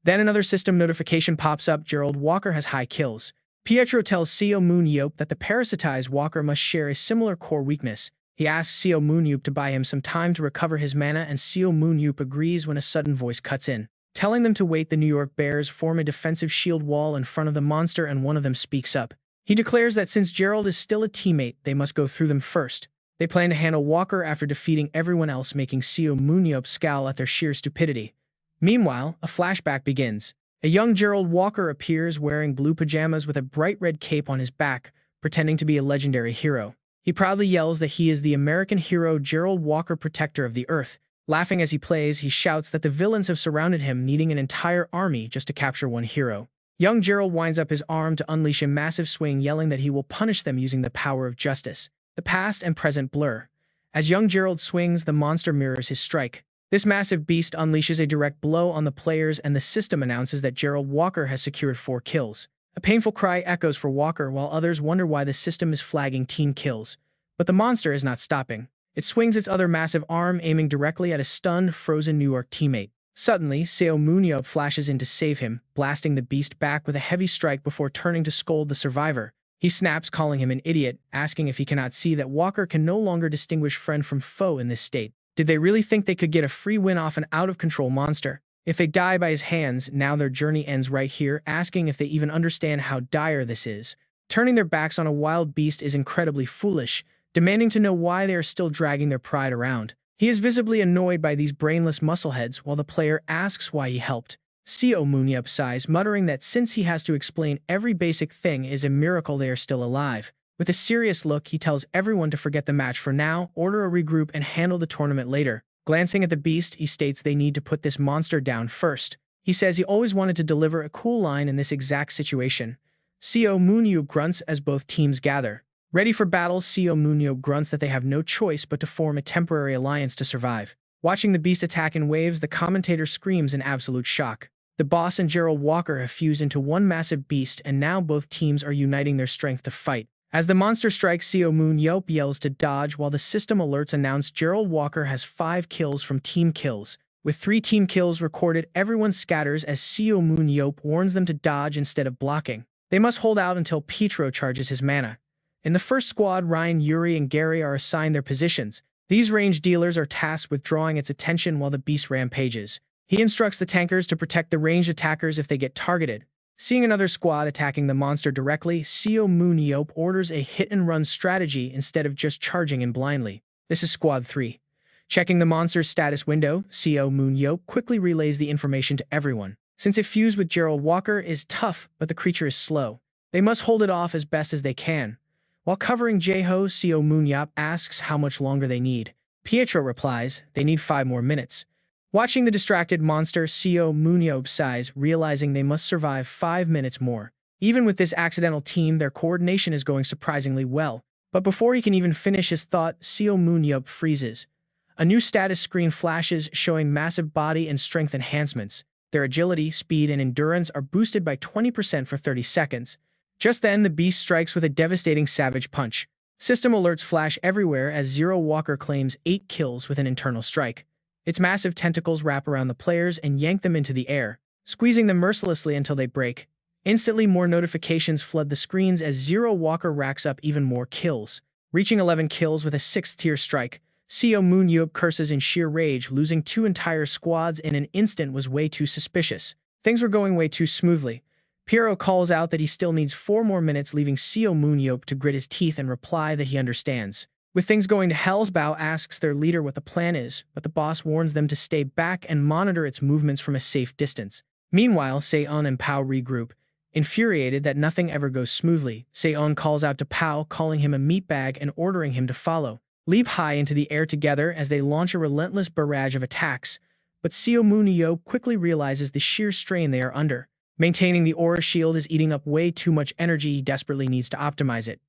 Then another system notification pops up: Gerald Walker has high kills. Pietro tells Seo Moon-yeop that the parasitized Walker must share a similar core weakness. He asks Seo Moon-yeop to buy him some time to recover his mana, and Seo Moon-yeop agrees when a sudden voice cuts in, telling them to wait. The New York Bears form a defensive shield wall in front of the monster, and one of them speaks up. He declares that since Gerald is still a teammate, they must go through them first. They plan to handle Walker after defeating everyone else, making Seo Moon-yeop scowl at their sheer stupidity. Meanwhile, a flashback begins. A young Gerald Walker appears wearing blue pajamas with a bright red cape on his back, pretending to be a legendary hero. He proudly yells that he is the American hero Gerald Walker, protector of the Earth. Laughing as he plays, he shouts that the villains have surrounded him, needing an entire army just to capture one hero. Young Gerald winds up his arm to unleash a massive swing, yelling that he will punish them using the power of justice. The past and present blur. As young Gerald swings, the monster mirrors his strike. This massive beast unleashes a direct blow on the players, and the system announces that Gerald Walker has secured 4 kills. A painful cry echoes for Walker, while others wonder why the system is flagging team kills. But the monster is not stopping. It swings its other massive arm, aiming directly at a stunned, frozen New York teammate. Suddenly, Seo Moon-yeop flashes in to save him, blasting the beast back with a heavy strike before turning to scold the survivor. He snaps, calling him an idiot, asking if he cannot see that Walker can no longer distinguish friend from foe in this state. Did they really think they could get a free win off an out-of-control monster? If they die by his hands, now their journey ends right here, asking if they even understand how dire this is. Turning their backs on a wild beast is incredibly foolish, demanding to know why they are still dragging their pride around. He is visibly annoyed by these brainless muscleheads, while the player asks why he helped. Seo Moon-yeop sighs, muttering that since he has to explain every basic thing, it is a miracle they are still alive. With a serious look, he tells everyone to forget the match for now, order a regroup, and handle the tournament later. Glancing at the beast, he states they need to put this monster down first. He says he always wanted to deliver a cool line in this exact situation. Seo Moon-yeop grunts as both teams gather. Ready for battle, Seo Moon-yeop grunts that they have no choice but to form a temporary alliance to survive. Watching the beast attack in waves, the commentator screams in absolute shock. The boss and Gerald Walker have fused into one massive beast, and now both teams are uniting their strength to fight. As the monster strikes, Seo Moon-yeop yells to dodge, while the system alerts announce Gerald Walker has 5 kills from team kills. With 3 team kills recorded, everyone scatters as Seo Moon-yeop warns them to dodge instead of blocking. They must hold out until Pietro charges his mana. In the first squad, Ryan, Yuri, and Gary are assigned their positions. These range dealers are tasked with drawing its attention while the beast rampages. He instructs the tankers to protect the ranged attackers if they get targeted. Seeing another squad attacking the monster directly, Seo Moon-yeop orders a hit-and-run strategy instead of just charging in blindly. This is Squad 3. Checking the monster's status window, Seo Moon-yeop quickly relays the information to everyone. Since it fused with Gerald Walker, it is tough, but the creature is slow. They must hold it off as best as they can. While covering Jae-ho, Seo Moon-yeop asks how much longer they need. Pietro replies, they need 5 more minutes. Watching the distracted monster, Seo Moon-yeop sighs, realizing they must survive 5 minutes more. Even with this accidental team, their coordination is going surprisingly well. But before he can even finish his thought, Seo Moon-yeop freezes. A new status screen flashes, showing massive body and strength enhancements. Their agility, speed, and endurance are boosted by 20% for 30 seconds. Just then, the beast strikes with a devastating savage punch. System alerts flash everywhere as Zero Walker claims 8 kills with an internal strike. Its massive tentacles wrap around the players and yank them into the air, squeezing them mercilessly until they break. Instantly, more notifications flood the screens as Zero Walker racks up even more kills. Reaching 11 kills with a 6th-tier strike, Seo Moon-yeop curses in sheer rage. Losing 2 entire squads in an instant was way too suspicious. Things were going way too smoothly. Piero calls out that he still needs 4 more minutes, leaving Seo Moon-yeop to grit his teeth and reply that he understands. With things going to hell, Bao asks their leader what the plan is, but the boss warns them to stay back and monitor its movements from a safe distance. Meanwhile, Seo and Pao regroup. Infuriated that nothing ever goes smoothly, Seo calls out to Pao, calling him a meatbag and ordering him to follow. Leap high into the air together as they launch a relentless barrage of attacks, but Seo Moon-yeop quickly realizes the sheer strain they are under. Maintaining the aura shield is eating up way too much energy. He desperately needs to optimize it.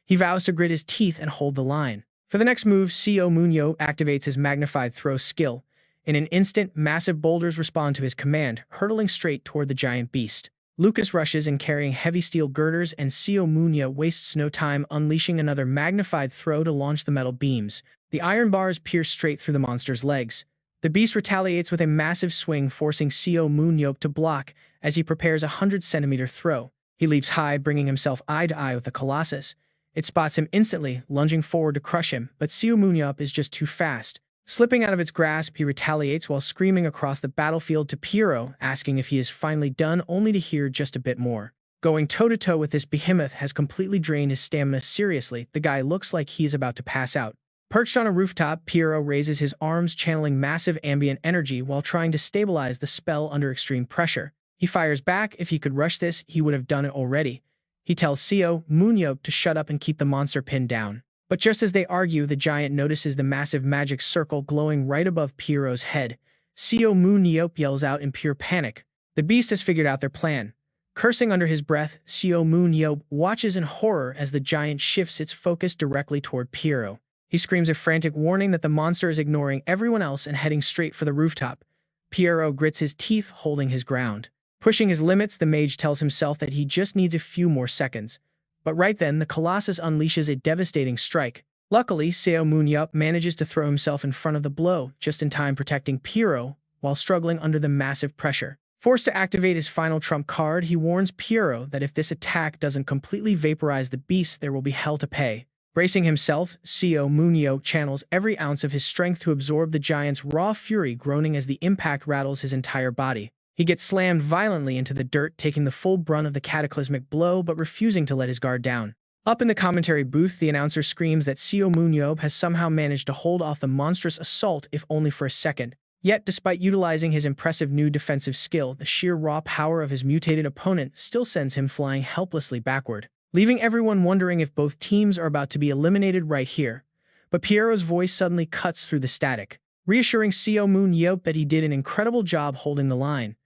He vows to grit his teeth and hold the line. For the next move, Seo Moon-yeop activates his magnified throw skill. In an instant, massive boulders respond to his command, hurtling straight toward the giant beast. Lucas rushes in carrying heavy steel girders, and Seo Moon-yeop wastes no time unleashing another magnified throw to launch the metal beams. The iron bars pierce straight through the monster's legs. The beast retaliates with a massive swing, forcing Seo Moon-yeop to block as he prepares a 100-centimeter throw. He leaps high, bringing himself eye to eye with the Colossus. It spots him instantly, lunging forward to crush him, but Seo Moon-yeop is just too fast. Slipping out of its grasp, he retaliates while screaming across the battlefield to Piero, asking if he is finally done, only to hear just a bit more. Going toe-to-toe with this behemoth has completely drained his stamina. Seriously, the guy looks like he's about to pass out. Perched on a rooftop, Piero raises his arms, channeling massive ambient energy while trying to stabilize the spell under extreme pressure. He fires back. If he could rush this, he would have done it already. He tells Seo Moon-yeop to shut up and keep the monster pinned down. But just as they argue, the giant notices the massive magic circle glowing right above Piero's head. Seo Moon-yeop yells out in pure panic. The beast has figured out their plan. Cursing under his breath, Seo Moon-yeop watches in horror as the giant shifts its focus directly toward Piero. He screams a frantic warning that the monster is ignoring everyone else and heading straight for the rooftop. Piero grits his teeth, holding his ground. Pushing his limits, the mage tells himself that he just needs a few more seconds. But right then, the Colossus unleashes a devastating strike. Luckily, Seo Moon-yeop manages to throw himself in front of the blow, just in time protecting Piero while struggling under the massive pressure. Forced to activate his final trump card, he warns Piero that if this attack doesn't completely vaporize the beast, there will be hell to pay. Bracing himself, Seo Moon-yeop channels every ounce of his strength to absorb the giant's raw fury, groaning as the impact rattles his entire body. He gets slammed violently into the dirt, taking the full brunt of the cataclysmic blow but refusing to let his guard down. Up in the commentary booth, the announcer screams that Seo Moon-yeop has somehow managed to hold off the monstrous assault, if only for a second. Yet, despite utilizing his impressive new defensive skill, the sheer raw power of his mutated opponent still sends him flying helplessly backward, leaving everyone wondering if both teams are about to be eliminated right here. But Piero's voice suddenly cuts through the static, reassuring Seo Moon-yeop that he did an incredible job holding the line.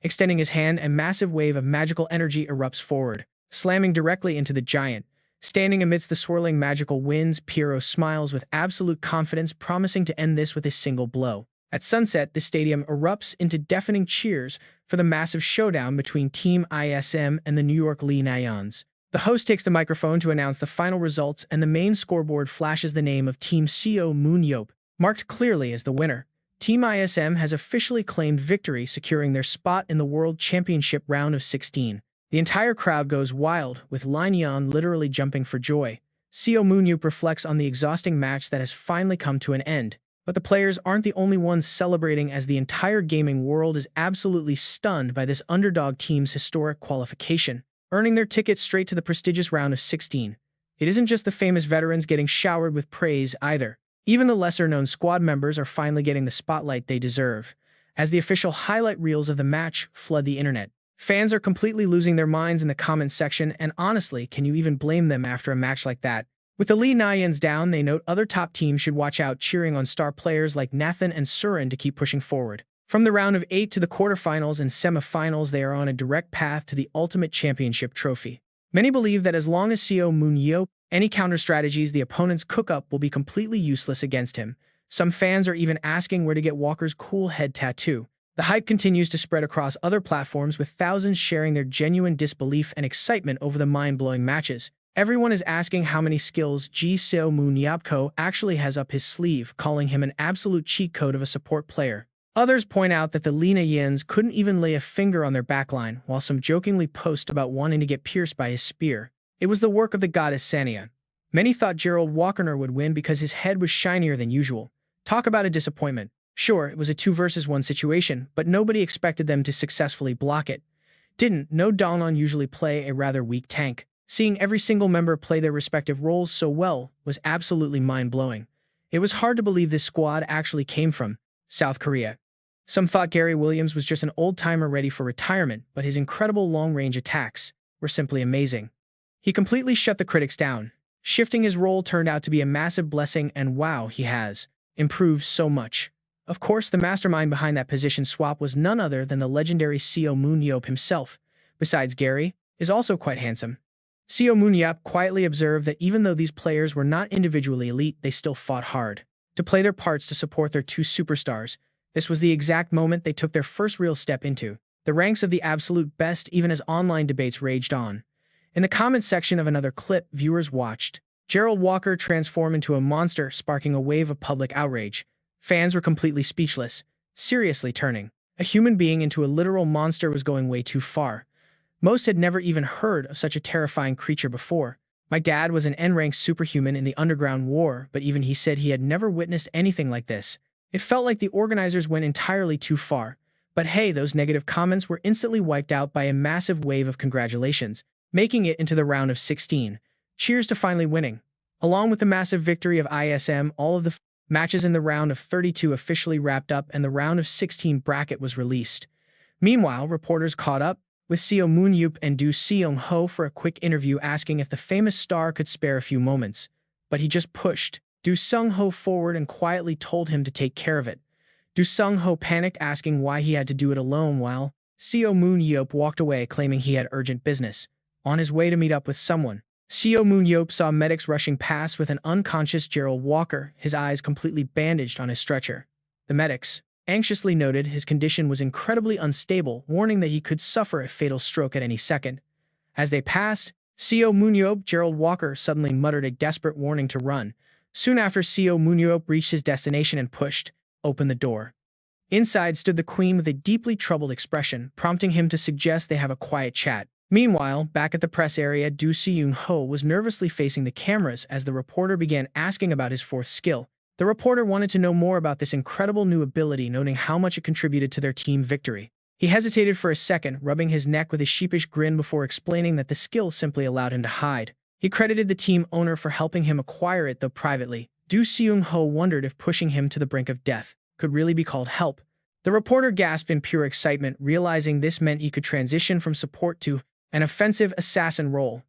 Extending his hand, a massive wave of magical energy erupts forward, slamming directly into the giant. Standing amidst the swirling magical winds, Piero smiles with absolute confidence, promising to end this with a single blow. At sunset, the stadium erupts into deafening cheers for the massive showdown between Team ISM and the New York Lee Lions. The host takes the microphone to announce the final results, and the main scoreboard flashes the name of Team Seo Moon-yeop, marked clearly as the winner. Team ISM has officially claimed victory, securing their spot in the World Championship round of 16. The entire crowd goes wild, with Lion literally jumping for joy. Seo Moon-yeop reflects on the exhausting match that has finally come to an end. But the players aren't the only ones celebrating, as the entire gaming world is absolutely stunned by this underdog team's historic qualification, earning their ticket straight to the prestigious round of 16. It isn't just the famous veterans getting showered with praise either. Even the lesser-known squad members are finally getting the spotlight they deserve, as the official highlight reels of the match flood the internet. Fans are completely losing their minds in the comments section, and honestly, can you even blame them after a match like that? With the Lee Lions down, they note other top teams should watch out, cheering on star players like Nathan and Surin to keep pushing forward. From the round of 8 to the quarterfinals and semifinals, they are on a direct path to the ultimate championship trophy. Many believe that as long as Seo Moon-yeop, any counter-strategies the opponents cook up will be completely useless against him. Some fans are even asking where to get Walker's cool head tattoo. The hype continues to spread across other platforms, with thousands sharing their genuine disbelief and excitement over the mind-blowing matches. Everyone is asking how many skills Seo Moon-yeop actually has up his sleeve, calling him an absolute cheat code of a support player. Others point out that the Lina Yins couldn't even lay a finger on their backline, while some jokingly post about wanting to get pierced by his spear. It was the work of the goddess Sania. Many thought Gerald Walkerner would win because his head was shinier than usual. Talk about a disappointment. Sure, it was a 2 versus 1 situation, but nobody expected them to successfully block it. didn't. No Dongwon usually play a rather weak tank. Seeing every single member play their respective roles so well was absolutely mind-blowing. It was hard to believe this squad actually came from South Korea. Some thought Gary Williams was just an old-timer ready for retirement, but his incredible long-range attacks were simply amazing. He completely shut the critics down. Shifting his role turned out to be a massive blessing, and wow, he has improved so much. Of course, the mastermind behind that position swap was none other than the legendary Seo Moon-yeop himself. Besides, Gary is also quite handsome. Seo Moon-yeop quietly observed that even though these players were not individually elite, they still fought hard to play their parts to support their two superstars. This was the exact moment they took their first real step into the ranks of the absolute best, even as online debates raged on. In the comments section of another clip viewers watched, Gerald Walker transform into a monster, sparking a wave of public outrage. Fans were completely speechless. Seriously, turning a human being into a literal monster was going way too far. Most had never even heard of such a terrifying creature before. My dad was an N-rank superhuman in the Underground War, but even he said he had never witnessed anything like this. It felt like the organizers went entirely too far. But hey, those negative comments were instantly wiped out by a massive wave of congratulations, making it into the round of 16. Cheers to finally winning. Along with the massive victory of ISM, all of the matches in the round of 32 officially wrapped up and the round of 16 bracket was released. Meanwhile, reporters caught up with Seo Moon-yeop and Do Seung-ho for a quick interview, asking if the famous star could spare a few moments. But he just pushed Do Seung-ho forward and quietly told him to take care of it. Do Seung-ho panicked, asking why he had to do it alone, while Seo Moon-yeop walked away, claiming he had urgent business. On his way to meet up with someone, Seo Moon-yeop saw medics rushing past with an unconscious Gerald Walker, his eyes completely bandaged on his stretcher. The medics anxiously noted his condition was incredibly unstable, warning that he could suffer a fatal stroke at any second. As they passed, Seo Moon-yeop, Gerald Walker suddenly muttered a desperate warning to run. Soon after, Seo Moon-yeop reached his destination and pushed open the door. Inside stood the queen with a deeply troubled expression, prompting him to suggest they have a quiet chat. Meanwhile, back at the press area, Do Seung-ho was nervously facing the cameras as the reporter began asking about his fourth skill. The reporter wanted to know more about this incredible new ability, noting how much it contributed to their team victory. He hesitated for a second, rubbing his neck with a sheepish grin before explaining that the skill simply allowed him to hide. He credited the team owner for helping him acquire it, though privately. Do Seung-ho wondered if pushing him to the brink of death could really be called help. The reporter gasped in pure excitement, realizing this meant he could transition from support to an offensive assassin role.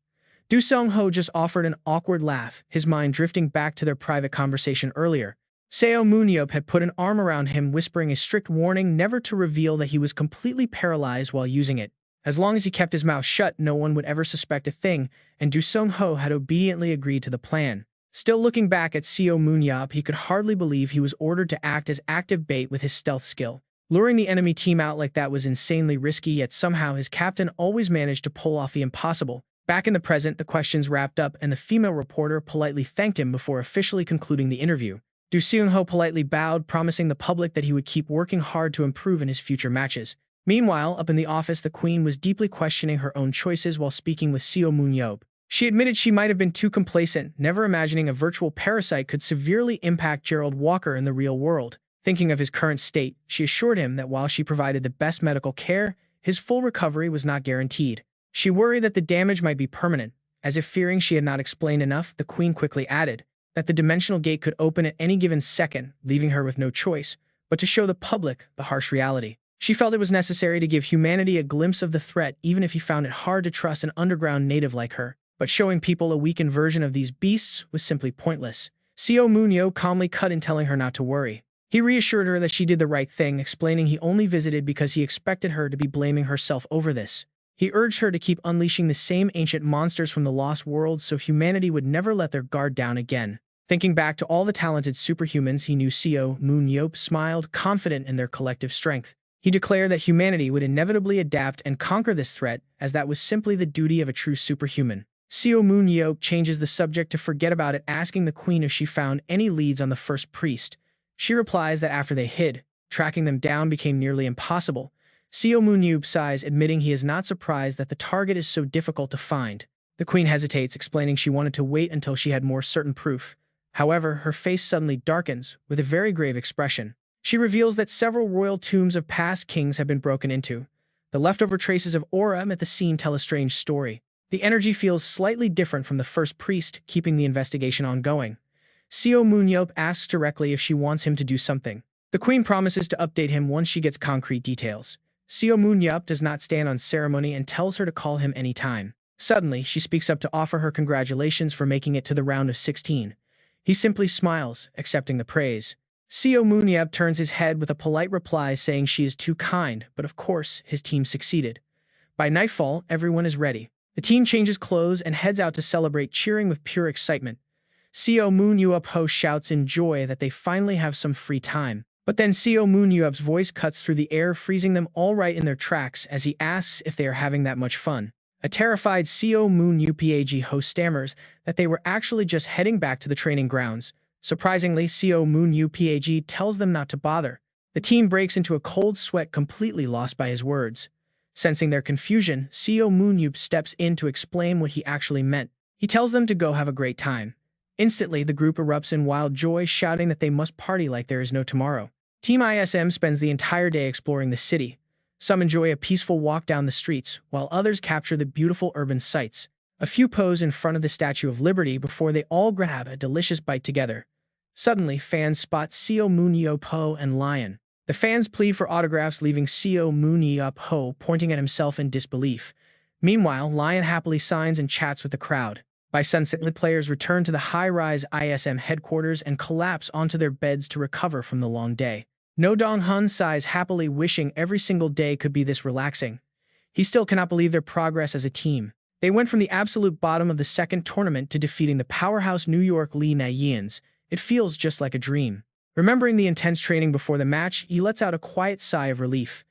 Do Seung-ho just offered an awkward laugh, his mind drifting back to their private conversation earlier. Seo Moon-yeop had put an arm around him, whispering a strict warning never to reveal that he was completely paralyzed while using it. As long as he kept his mouth shut, no one would ever suspect a thing, and Do Seung-ho had obediently agreed to the plan. Still looking back at Seo Moon-yeop, he could hardly believe he was ordered to act as active bait with his stealth skill. Luring the enemy team out like that was insanely risky, yet somehow his captain always managed to pull off the impossible. Back in the present, the questions wrapped up and the female reporter politely thanked him before officially concluding the interview. Do Seung-ho politely bowed, promising the public that he would keep working hard to improve in his future matches. Meanwhile, up in the office, the queen was deeply questioning her own choices while speaking with Seo Moon-yeop. She admitted she might have been too complacent, never imagining a virtual parasite could severely impact Gerald Walker in the real world. Thinking of his current state, she assured him that while she provided the best medical care, his full recovery was not guaranteed. She worried that the damage might be permanent. As if fearing she had not explained enough, the queen quickly added that the dimensional gate could open at any given second, leaving her with no choice but to show the public the harsh reality. She felt it was necessary to give humanity a glimpse of the threat, even if he found it hard to trust an underground native like her. But showing people a weakened version of these beasts was simply pointless. Seo Moon-yeop calmly cut in, telling her not to worry. He reassured her that she did the right thing, explaining he only visited because he expected her to be blaming herself over this. He urged her to keep unleashing the same ancient monsters from the lost world so humanity would never let their guard down again. Thinking back to all the talented superhumans he knew, Seo Moon-yeop smiled, confident in their collective strength. He declared that humanity would inevitably adapt and conquer this threat, as that was simply the duty of a true superhuman. Seo Moon-yeop changes the subject to forget about it, asking the queen if she found any leads on the first priest. She replies that after they hid, tracking them down became nearly impossible. Seo Moon-yeop sighs, admitting he is not surprised that the target is so difficult to find. The queen hesitates, explaining she wanted to wait until she had more certain proof. However, her face suddenly darkens, with a very grave expression. She reveals that several royal tombs of past kings have been broken into. The leftover traces of aura at the scene tell a strange story. The energy feels slightly different from the first priest, keeping the investigation ongoing. Seo Moon-yeop asks directly if she wants him to do something. The queen promises to update him once she gets concrete details. Seo Moon-yeop does not stand on ceremony and tells her to call him anytime. Suddenly, she speaks up to offer her congratulations for making it to the round of 16. He simply smiles, accepting the praise. Seo Moon-yeop turns his head with a polite reply saying she is too kind, but of course, his team succeeded. By nightfall, everyone is ready. The team changes clothes and heads out to celebrate, cheering with pure excitement. Seo Moon-yeop shouts in joy that they finally have some free time. But then Seo Moon-yeop's voice cuts through the air, freezing them all right in their tracks as he asks if they are having that much fun. A terrified Seo Moon-yeop stammers that they were actually just heading back to the training grounds. Surprisingly, Seo Moon-yeop tells them not to bother. The team breaks into a cold sweat, completely lost by his words. Sensing their confusion, Seo Moon-yeop steps in to explain what he actually meant. He tells them to go have a great time. Instantly, the group erupts in wild joy, shouting that they must party like there is no tomorrow. Team ISM spends the entire day exploring the city. Some enjoy a peaceful walk down the streets, while others capture the beautiful urban sights. A few pose in front of the Statue of Liberty before they all grab a delicious bite together. Suddenly, fans spot Seo Moon-yeop and Lion. The fans plead for autographs, leaving Seo Moon-yeop pointing at himself in disbelief. Meanwhile, Lion happily signs and chats with the crowd. By sunset, the players return to the high-rise ISM headquarters and collapse onto their beds to recover from the long day. No Dong-hun sighs happily, wishing every single day could be this relaxing. He still cannot believe their progress as a team. They went from the absolute bottom of the second tournament to defeating the powerhouse New York Lee Na-yeons. It feels just like a dream. Remembering the intense training before the match, he lets out a quiet sigh of relief.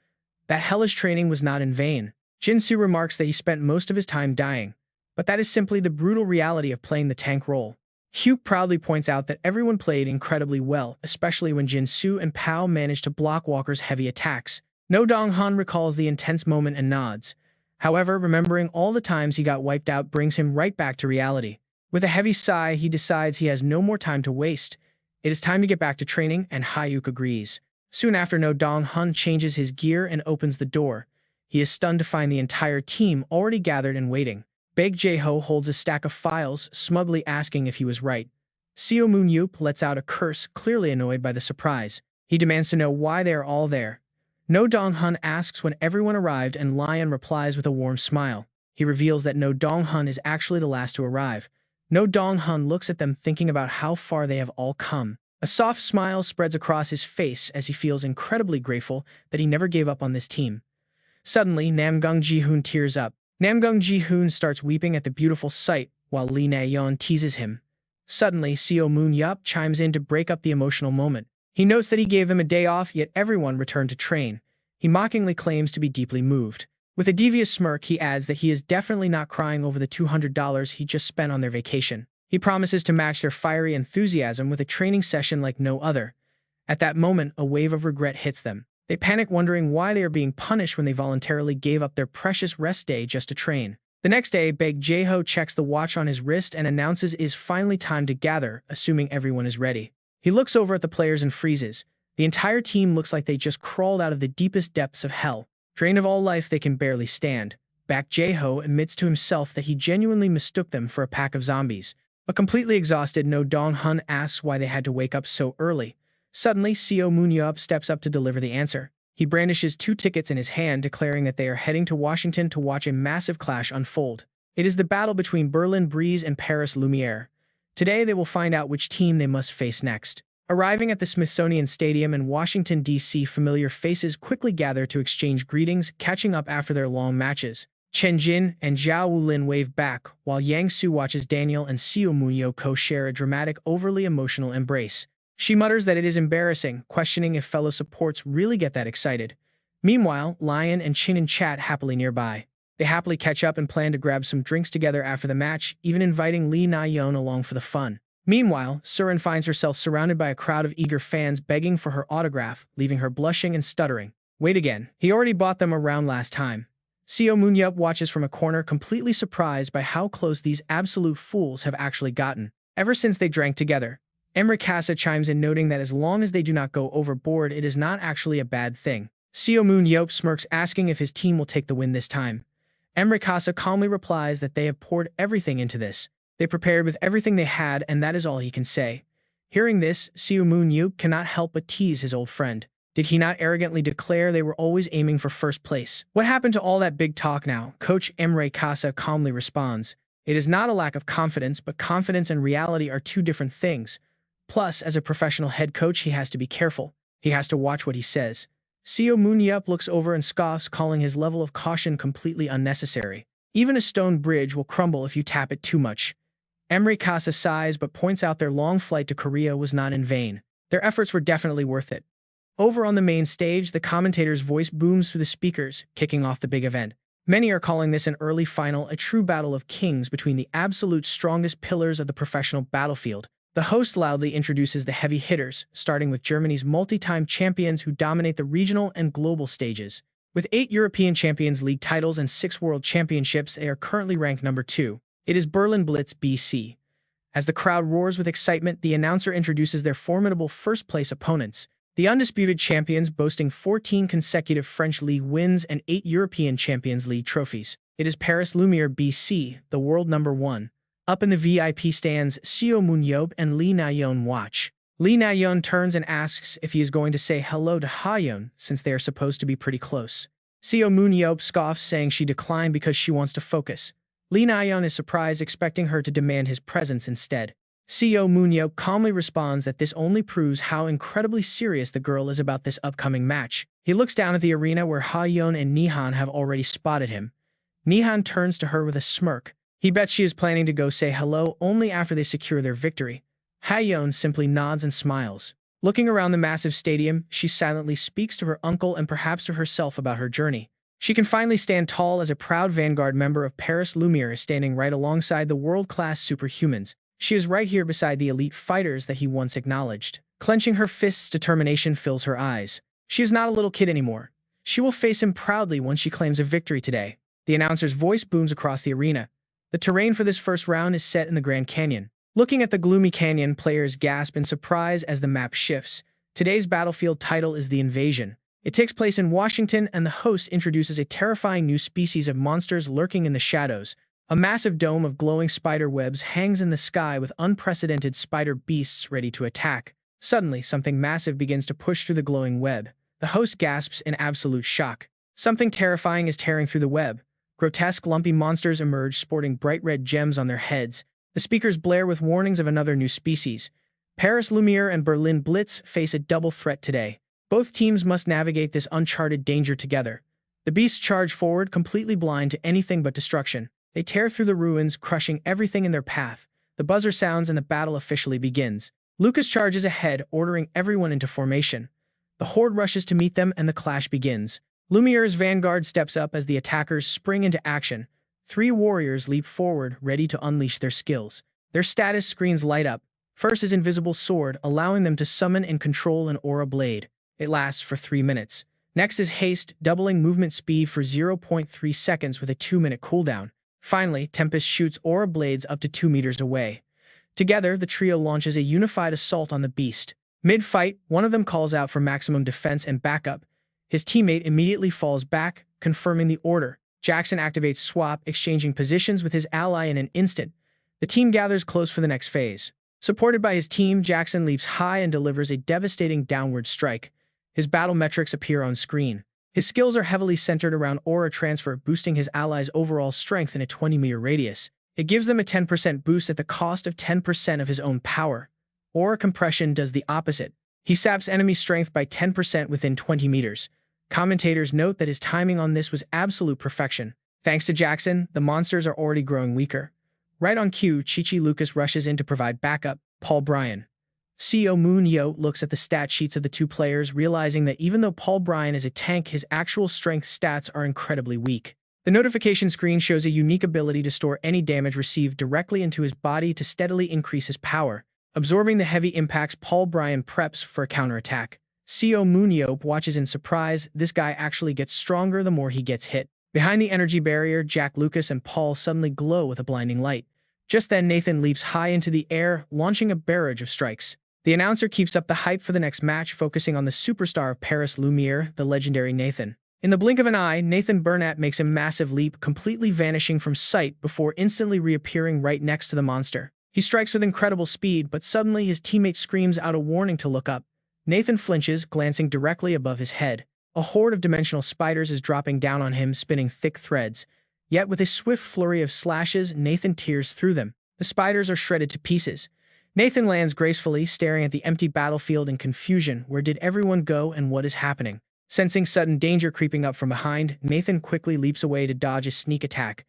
That hellish training was not in vain. Jin-soo remarks that he spent most of his time dying. But that is simply the brutal reality of playing the tank role. Hyuk proudly points out that everyone played incredibly well, especially when Jin-soo and Pao managed to block Walker's heavy attacks. No Dong-hun recalls the intense moment and nods. However, remembering all the times he got wiped out brings him right back to reality. With a heavy sigh, he decides he has no more time to waste. It is time to get back to training, and Hyuk agrees. Soon after, No Dong-hun changes his gear and opens the door. He is stunned to find the entire team already gathered and waiting. Baek Jae-ho holds a stack of files, smugly asking if he was right. Seo Moon-yeop lets out a curse, clearly annoyed by the surprise. He demands to know why they are all there. No Dong-hun asks when everyone arrived, and Lion replies with a warm smile. He reveals that No Dong-hun is actually the last to arrive. No Dong-hun looks at them, thinking about how far they have all come. A soft smile spreads across his face as he feels incredibly grateful that he never gave up on this team. Suddenly, Namgung Ji-hoon tears up. Namgung Ji-hoon starts weeping at the beautiful sight, while Lee Na-yeon teases him. Suddenly, Seo Moon-yeop chimes in to break up the emotional moment. He notes that he gave them a day off, yet everyone returned to train. He mockingly claims to be deeply moved. With a devious smirk, he adds that he is definitely not crying over the $200 he just spent on their vacation. He promises to match their fiery enthusiasm with a training session like no other. At that moment, a wave of regret hits them. They panic, wondering why they are being punished when they voluntarily gave up their precious rest day just to train. The next day, Baek Jae-ho checks the watch on his wrist and announces it is finally time to gather, assuming everyone is ready. He looks over at the players and freezes. The entire team looks like they just crawled out of the deepest depths of hell. Drained of all life, they can barely stand. Baek Jae-ho admits to himself that he genuinely mistook them for a pack of zombies. But completely exhausted, No Dong-hun asks why they had to wake up so early. Suddenly, Seo Moon-yeop steps up to deliver the answer. He brandishes 2 tickets in his hand, declaring that they are heading to Washington to watch a massive clash unfold. It is the battle between Berlin Breeze and Paris Lumiere. Today, they will find out which team they must face next. Arriving at the Smithsonian Stadium in Washington, D.C., familiar faces quickly gather to exchange greetings, catching up after their long matches. Chen Jin and Zhao Wulin wave back, while Yang Su watches Daniel and Seo Moon-yeop share a dramatic, overly emotional embrace. She mutters that it is embarrassing, questioning if fellow supports really get that excited. Meanwhile, Lion and Chin chat happily nearby. They happily catch up and plan to grab some drinks together after the match, even inviting Lee Na-yeon along for the fun. Meanwhile, Surin finds herself surrounded by a crowd of eager fans begging for her autograph, leaving her blushing and stuttering. Wait again, he already bought them around last time. Seo Moon-yeop watches from a corner, completely surprised by how close these absolute fools have actually gotten. Ever since they drank together, Emre Kasa chimes in, noting that as long as they do not go overboard, it is not actually a bad thing. Seo Moon-yeop smirks, asking if his team will take the win this time. Emre calmly replies that they have poured everything into this. They prepared with everything they had, and that is all he can say. Hearing this, Seo Moon-yeop cannot help but tease his old friend. Did he not arrogantly declare they were always aiming for first place? What happened to all that big talk now? Coach Emre calmly responds. It is not a lack of confidence, but confidence and reality are two different things. Plus, as a professional head coach, he has to be careful. He has to watch what he says. Seo Moon-yeop looks over and scoffs, calling his level of caution completely unnecessary. Even a stone bridge will crumble if you tap it too much. Emre sighs but points out their long flight to Korea was not in vain. Their efforts were definitely worth it. Over on the main stage, the commentator's voice booms through the speakers, kicking off the big event. Many are calling this an early final, a true battle of kings between the absolute strongest pillars of the professional battlefield. The host loudly introduces the heavy hitters, starting with Germany's multi-time champions who dominate the regional and global stages. With 8 European Champions League titles and 6 World Championships, they are currently ranked number 2. It is Berlin Blitz BC. As the crowd roars with excitement, the announcer introduces their formidable first-place opponents. The undisputed champions, boasting 14 consecutive French League wins and 8 European Champions League trophies. It is Paris Lumiere BC, the world number 1. Up in the VIP stands, Seo Moon-yeop and Lee Na-yeon watch. Lee Na-yeon turns and asks if he is going to say hello to Ha-yeon, since they are supposed to be pretty close. Seo Moon-yeop scoffs, saying she declined because she wants to focus. Lee Na-yeon is surprised, expecting her to demand his presence instead. Seo Moon-yeop calmly responds that this only proves how incredibly serious the girl is about this upcoming match. He looks down at the arena where Ha-yeon and Nihan have already spotted him. Nihan turns to her with a smirk. He bets she is planning to go say hello only after they secure their victory. Ha-yeon simply nods and smiles. Looking around the massive stadium, she silently speaks to her uncle and perhaps to herself about her journey. She can finally stand tall as a proud vanguard member of Paris Lumiere is standing right alongside the world-class superhumans. She is right here beside the elite fighters that he once acknowledged. Clenching her fists, determination fills her eyes. She is not a little kid anymore. She will face him proudly once she claims a victory today. The announcer's voice booms across the arena. The terrain for this first round is set in the Grand Canyon. Looking at the gloomy canyon, players gasp in surprise as the map shifts. Today's battlefield title is The Invasion. It takes place in Washington, and the host introduces a terrifying new species of monsters lurking in the shadows. A massive dome of glowing spider webs hangs in the sky with unprecedented spider beasts ready to attack. Suddenly, something massive begins to push through the glowing web. The host gasps in absolute shock. Something terrifying is tearing through the web. Grotesque, lumpy monsters emerge, sporting bright red gems on their heads. The speakers blare with warnings of another new species. Paris Lumiere and Berlin Blitz face a double threat today. Both teams must navigate this uncharted danger together. The beasts charge forward, completely blind to anything but destruction. They tear through the ruins, crushing everything in their path. The buzzer sounds and the battle officially begins. Lucas charges ahead, ordering everyone into formation. The horde rushes to meet them and the clash begins. Lumiere's vanguard steps up as the attackers spring into action. 3 warriors leap forward, ready to unleash their skills. Their status screens light up. First is Invisible Sword, allowing them to summon and control an aura blade. It lasts for 3 minutes. Next is Haste, doubling movement speed for 0.3 seconds with a 2-minute cooldown. Finally, Tempest shoots aura blades up to 2 meters away. Together, the trio launches a unified assault on the beast. Mid-fight, one of them calls out for maximum defense and backup. His teammate immediately falls back, confirming the order. Jackson activates Swap, exchanging positions with his ally in an instant. The team gathers close for the next phase. Supported by his team, Jackson leaps high and delivers a devastating downward strike. His battle metrics appear on screen. His skills are heavily centered around aura transfer, boosting his allies' overall strength in a 20-meter radius. It gives them a 10% boost at the cost of 10% of his own power. Aura compression does the opposite. He saps enemy strength by 10% within 20 meters. Commentators note that his timing on this was absolute perfection. Thanks to Jackson, the monsters are already growing weaker. Right on cue, Chi-Chi Lucas rushes in to provide backup. Paul Bryan. Seo Moon-yeop looks at the stat sheets of the two players, realizing that even though Paul Bryan is a tank, his actual strength stats are incredibly weak. The notification screen shows a unique ability to store any damage received directly into his body to steadily increase his power. Absorbing the heavy impacts, Paul Bryan preps for a counterattack. Seo Moon-yeop watches in surprise. This guy actually gets stronger the more he gets hit. Behind the energy barrier, Jack Lucas and Paul suddenly glow with a blinding light. Just then, Nathan leaps high into the air, launching a barrage of strikes. The announcer keeps up the hype for the next match, focusing on the superstar of Paris Lumiere, the legendary Nathan. In the blink of an eye, Nathan Burnett makes a massive leap, completely vanishing from sight before instantly reappearing right next to the monster. He strikes with incredible speed, but suddenly his teammate screams out a warning to look up. Nathan flinches, glancing directly above his head. A horde of dimensional spiders is dropping down on him, spinning thick threads. Yet with a swift flurry of slashes, Nathan tears through them. The spiders are shredded to pieces. Nathan lands gracefully, staring at the empty battlefield in confusion. Where did everyone go and what is happening? Sensing sudden danger creeping up from behind, Nathan quickly leaps away to dodge a sneak attack.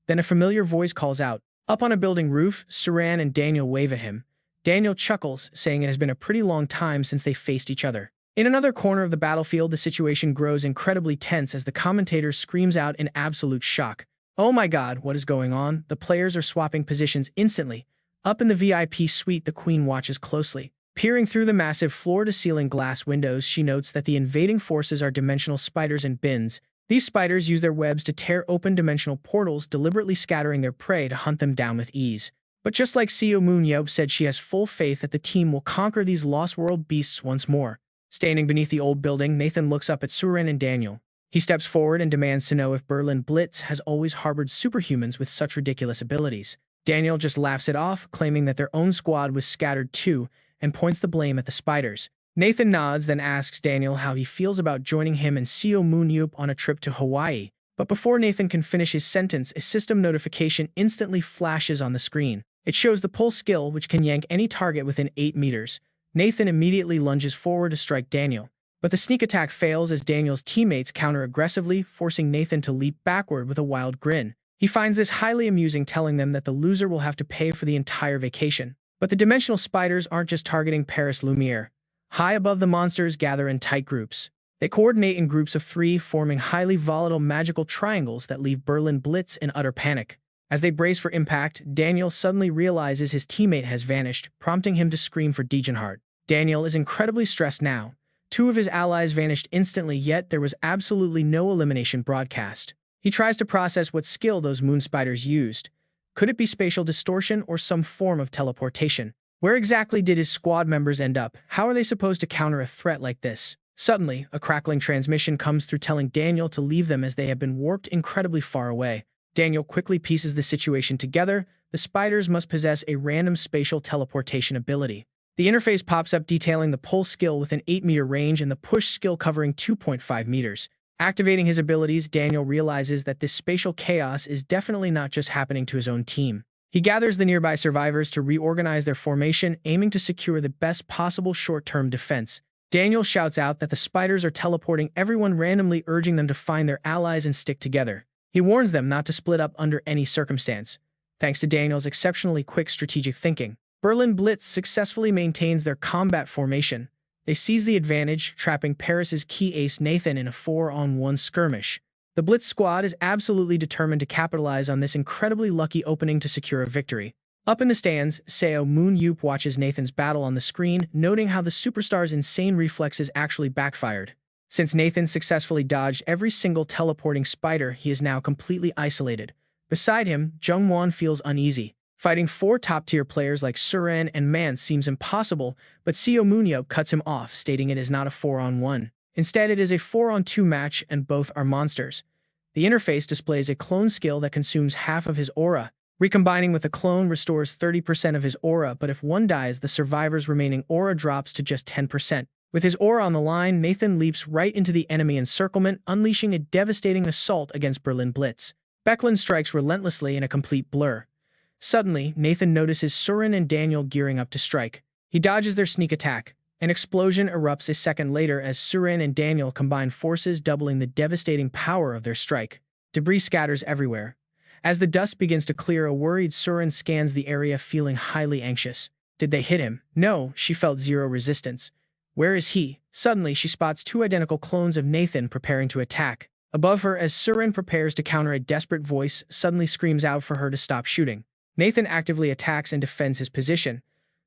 Then a familiar voice calls out. Up on a building roof, Suran and Daniel wave at him. Daniel chuckles, saying it has been a pretty long time since they faced each other. In another corner of the battlefield, the situation grows incredibly tense as the commentator screams out in absolute shock. Oh my god, what is going on? The players are swapping positions instantly. Up in the VIP suite, the Queen watches closely. Peering through the massive floor-to-ceiling glass windows, she notes that the invading forces are dimensional spiders and bins. These spiders use their webs to tear open dimensional portals, deliberately scattering their prey to hunt them down with ease. But just like Seo Moon-yeop said, she has full faith that the team will conquer these Lost World beasts once more. Standing beneath the old building, Nathan looks up at Suran and Daniel. He steps forward and demands to know if Berlin Blitz has always harbored superhumans with such ridiculous abilities. Daniel just laughs it off, claiming that their own squad was scattered too, and points the blame at the spiders. Nathan nods, then asks Daniel how he feels about joining him and Seo Moon-yeop on a trip to Hawaii. But before Nathan can finish his sentence, a system notification instantly flashes on the screen. It shows the pull skill, which can yank any target within 8 meters. Nathan immediately lunges forward to strike Daniel. But the sneak attack fails as Daniel's teammates counter aggressively, forcing Nathan to leap backward with a wild grin. He finds this highly amusing, telling them that the loser will have to pay for the entire vacation. But the dimensional spiders aren't just targeting Paris Lumiere. High above, the monsters gather in tight groups. They coordinate in groups of 3, forming highly volatile magical triangles that leave Berlin Blitz in utter panic. As they brace for impact, Daniel suddenly realizes his teammate has vanished, prompting him to scream for Degenhardt. Daniel is incredibly stressed now. 2 of his allies vanished instantly, yet there was absolutely no elimination broadcast. He tries to process what skill those moon spiders used. Could it be spatial distortion or some form of teleportation? Where exactly did his squad members end up? How are they supposed to counter a threat like this? Suddenly, a crackling transmission comes through, telling Daniel to leave them as they have been warped incredibly far away. Daniel quickly pieces the situation together. The spiders must possess a random spatial teleportation ability. The interface pops up detailing the pull skill with an 8-meter range and the push skill covering 2.5 meters. Activating his abilities, Daniel realizes that this spatial chaos is definitely not just happening to his own team. He gathers the nearby survivors to reorganize their formation, aiming to secure the best possible short-term defense. Daniel shouts out that the spiders are teleporting everyone randomly, urging them to find their allies and stick together. He warns them not to split up under any circumstance. Thanks to Daniel's exceptionally quick strategic thinking, Berlin Blitz successfully maintains their combat formation. They seize the advantage, trapping Paris's key ace Nathan in a 4-on-1 skirmish. The Blitz squad is absolutely determined to capitalize on this incredibly lucky opening to secure a victory. Up in the stands, Seo Moon-yeop watches Nathan's battle on the screen, noting how the superstar's insane reflexes actually backfired. Since Nathan successfully dodged every single teleporting spider, he is now completely isolated. Beside him, Jungwon feels uneasy. Fighting 4 top-tier players like Suran and Man seems impossible, but Seo Moon-yeop cuts him off, stating it is not a 4-on-1. Instead, it is a 4-on-2 match, and both are monsters. The interface displays a clone skill that consumes half of his aura. Recombining with a clone restores 30% of his aura, but if one dies, the survivor's remaining aura drops to just 10%. With his aura on the line, Nathan leaps right into the enemy encirclement, unleashing a devastating assault against Berlin Blitz. Becklin strikes relentlessly in a complete blur. Suddenly, Nathan notices Suran and Daniel gearing up to strike. He dodges their sneak attack. An explosion erupts a second later as Suran and Daniel combine forces, doubling the devastating power of their strike. Debris scatters everywhere. As the dust begins to clear, a worried Suran scans the area, feeling highly anxious. Did they hit him? No, she felt zero resistance. Where is he? Suddenly, she spots 2 identical clones of Nathan preparing to attack. Above her, as Suran prepares to counter, a desperate voice suddenly screams out for her to stop shooting. Nathan actively attacks and defends his position.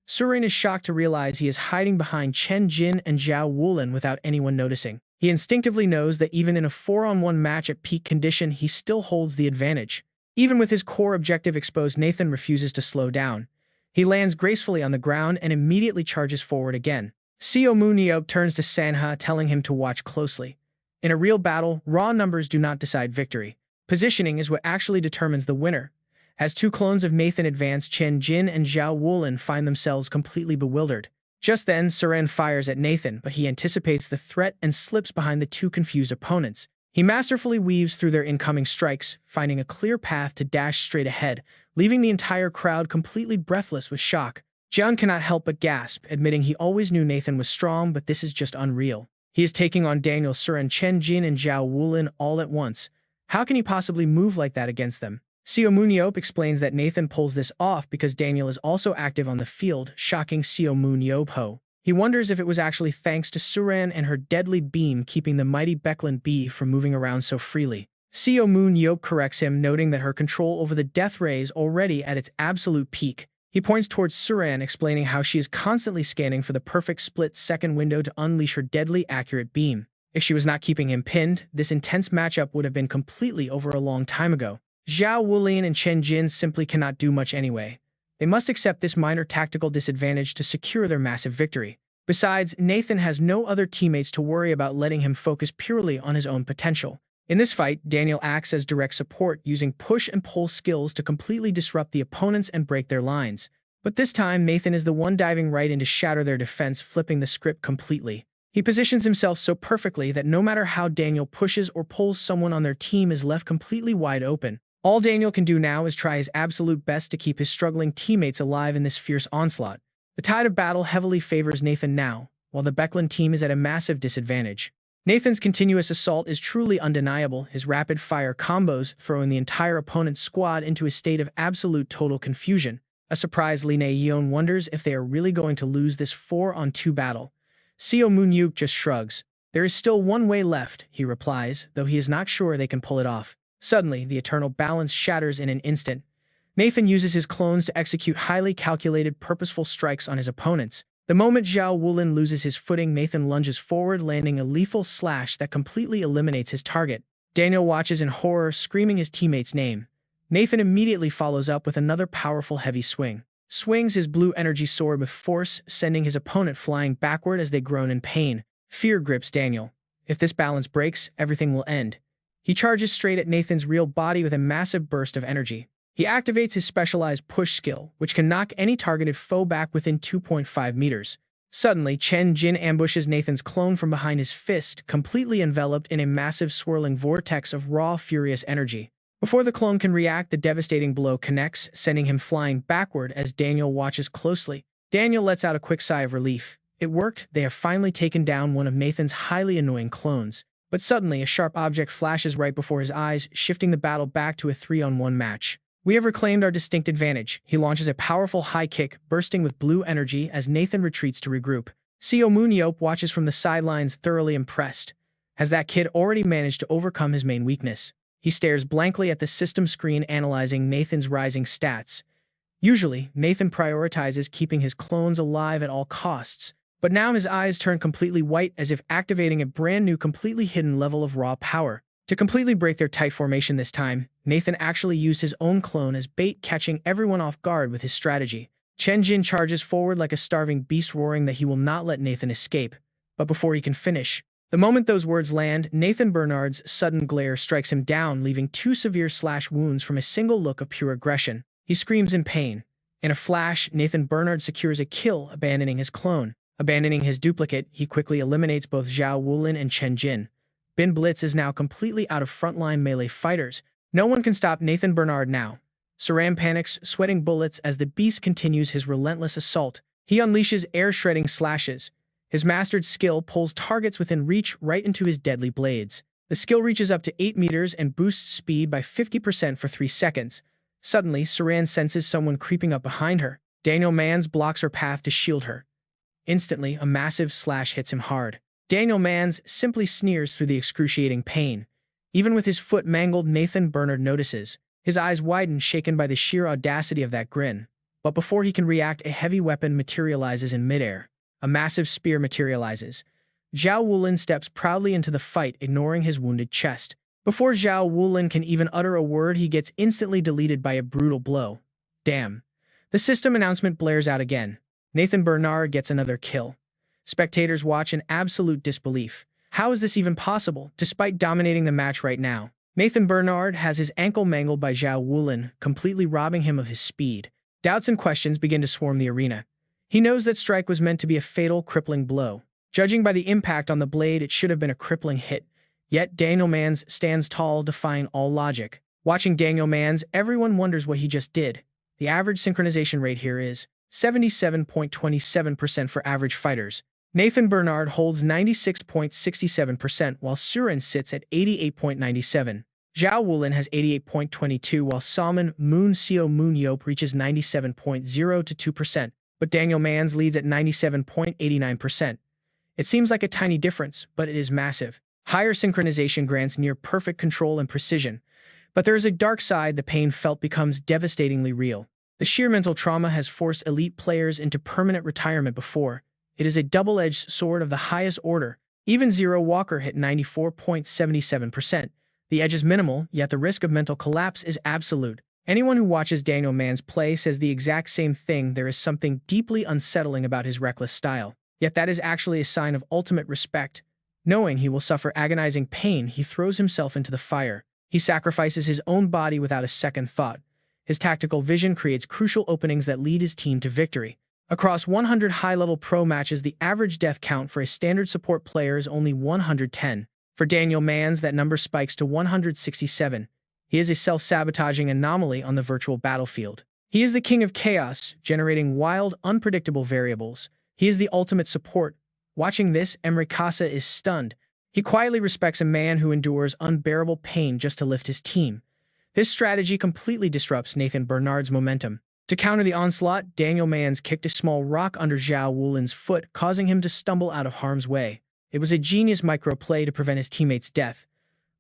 Suran is shocked to realize he is hiding behind Chen Jin and Zhao Wulin without anyone noticing. He instinctively knows that even in a 4-on-1 match at peak condition, he still holds the advantage. Even with his core objective exposed, Nathan refuses to slow down. He lands gracefully on the ground and immediately charges forward again. Seo Moon-yeop turns to Sanha, telling him to watch closely. In a real battle, raw numbers do not decide victory. Positioning is what actually determines the winner. As two clones of Nathan advance, Chen Jin and Zhao Wulin find themselves completely bewildered. Just then, Seren fires at Nathan, but he anticipates the threat and slips behind the two confused opponents. He masterfully weaves through their incoming strikes, finding a clear path to dash straight ahead, leaving the entire crowd completely breathless with shock. Jian cannot help but gasp, admitting he always knew Nathan was strong, but this is just unreal. He is taking on Daniel, Seren, Chen Jin, and Zhao Wulin all at once. How can he possibly move like that against them? Seo Moon-yeop explains that Nathan pulls this off because Daniel is also active on the field, shocking Seo Moon-yeop. He wonders if it was actually thanks to Suran and her deadly beam keeping the mighty Baeklan bee from moving around so freely. Seo Moon-yeop corrects him, noting that her control over the death ray is already at its absolute peak. He points towards Suran, explaining how she is constantly scanning for the perfect split-second window to unleash her deadly accurate beam. If she was not keeping him pinned, this intense matchup would have been completely over a long time ago. Zhao Wulin and Chen Jin simply cannot do much anyway. They must accept this minor tactical disadvantage to secure their massive victory. Besides, Nathan has no other teammates to worry about, letting him focus purely on his own potential. In this fight, Daniel acts as direct support, using push and pull skills to completely disrupt the opponents and break their lines. But this time, Nathan is the one diving right in to shatter their defense, flipping the script completely. He positions himself so perfectly that no matter how Daniel pushes or pulls, someone on their team is left completely wide open. All Daniel can do now is try his absolute best to keep his struggling teammates alive in this fierce onslaught. The tide of battle heavily favors Nathan now, while the Baeklan team is at a massive disadvantage. Nathan's continuous assault is truly undeniable, his rapid-fire combos throwing the entire opponent's squad into a state of absolute total confusion. A surprised Lee Na-yeon wonders if they are really going to lose this 4-on-2 battle. Seo Moon-yeop just shrugs. There is still one way left, he replies, though he is not sure they can pull it off. Suddenly, the eternal balance shatters in an instant. Nathan uses his clones to execute highly calculated, purposeful strikes on his opponents. The moment Zhao Wulin loses his footing, Nathan lunges forward, landing a lethal slash that completely eliminates his target. Daniel watches in horror, screaming his teammate's name. Nathan immediately follows up with another powerful heavy swing. Swings his blue energy sword with force, sending his opponent flying backward as they groan in pain. Fear grips Daniel. If this balance breaks, everything will end. He charges straight at Nathan's real body with a massive burst of energy. He activates his specialized push skill, which can knock any targeted foe back within 2.5 meters. Suddenly, Chen Jin ambushes Nathan's clone from behind his fist, completely enveloped in a massive swirling vortex of raw, furious energy. Before the clone can react, the devastating blow connects, sending him flying backward as Daniel watches closely. Daniel lets out a quick sigh of relief. It worked, they have finally taken down one of Nathan's highly annoying clones. But suddenly, a sharp object flashes right before his eyes, shifting the battle back to a 3-on-1 match. We have reclaimed our distinct advantage. He launches a powerful high kick, bursting with blue energy as Nathan retreats to regroup. Seo Moon-yeop watches from the sidelines, thoroughly impressed. Has that kid already managed to overcome his main weakness? He stares blankly at the system screen, analyzing Nathan's rising stats. Usually, Nathan prioritizes keeping his clones alive at all costs. But now his eyes turn completely white, as if activating a brand new, completely hidden level of raw power. To completely break their tight formation this time, Nathan actually used his own clone as bait, catching everyone off guard with his strategy. Chen Jin charges forward like a starving beast, roaring that he will not let Nathan escape. But before he can finish, the moment those words land, Nathan Bernard's sudden glare strikes him down, leaving 2 severe slash wounds from a single look of pure aggression. He screams in pain. In a flash, Nathan Bernard secures a kill, abandoning his clone. Abandoning his duplicate, he quickly eliminates both Zhao Wulin and Chen Jin. Bin Blitz is now completely out of frontline melee fighters. No one can stop Nathan Bernard now. Saram panics, sweating bullets as the beast continues his relentless assault. He unleashes air-shredding slashes. His mastered skill pulls targets within reach right into his deadly blades. The skill reaches up to 8 meters and boosts speed by 50% for 3 seconds. Suddenly, Saran senses someone creeping up behind her. Daniel Mans blocks her path to shield her. Instantly, a massive slash hits him hard. Daniel Mans simply sneers through the excruciating pain. Even with his foot mangled, Nathan Bernard notices. His eyes widen, shaken by the sheer audacity of that grin. But before he can react, a heavy weapon materializes in midair. A massive spear materializes. Zhao Wulin steps proudly into the fight, ignoring his wounded chest. Before Zhao Wulin can even utter a word, he gets instantly deleted by a brutal blow. Damn. The system announcement blares out again. Nathan Bernard gets another kill. Spectators watch in absolute disbelief. How is this even possible, despite dominating the match right now? Nathan Bernard has his ankle mangled by Zhao Wulin, completely robbing him of his speed. Doubts and questions begin to swarm the arena. He knows that strike was meant to be a fatal, crippling blow. Judging by the impact on the blade, it should have been a crippling hit. Yet Daniel Manns stands tall, defying all logic. Watching Daniel Manns, everyone wonders what he just did. The average synchronization rate here is 77.27% for average fighters. Nathan Bernard holds 96.67%, while Surin sits at 88.97%. Zhao Wulin has 88.22%, while Seo Moon-yeop reaches 97.02%, but Daniel Manns leads at 97.89%. It seems like a tiny difference, but it is massive. Higher synchronization grants near-perfect control and precision, but there is a dark side. The pain felt becomes devastatingly real. The sheer mental trauma has forced elite players into permanent retirement before. It is a double-edged sword of the highest order. Even Zero Walker hit 94.77%. The edge is minimal, yet the risk of mental collapse is absolute. Anyone who watches Daniel Manns play says the exact same thing. There is something deeply unsettling about his reckless style. Yet that is actually a sign of ultimate respect. Knowing he will suffer agonizing pain, he throws himself into the fire. He sacrifices his own body without a second thought. His tactical vision creates crucial openings that lead his team to victory. Across 100 high-level pro matches, the average death count for a standard support player is only 110. For Daniel Manns, that number spikes to 167. He is a self-sabotaging anomaly on the virtual battlefield. He is the king of chaos, generating wild, unpredictable variables. He is the ultimate support. Watching this, Emery Casa is stunned. He quietly respects a man who endures unbearable pain just to lift his team. This strategy completely disrupts Nathan Bernard's momentum. To counter the onslaught, Daniel Manns kicked a small rock under Zhao Wulin's foot, causing him to stumble out of harm's way. It was a genius micro-play to prevent his teammate's death.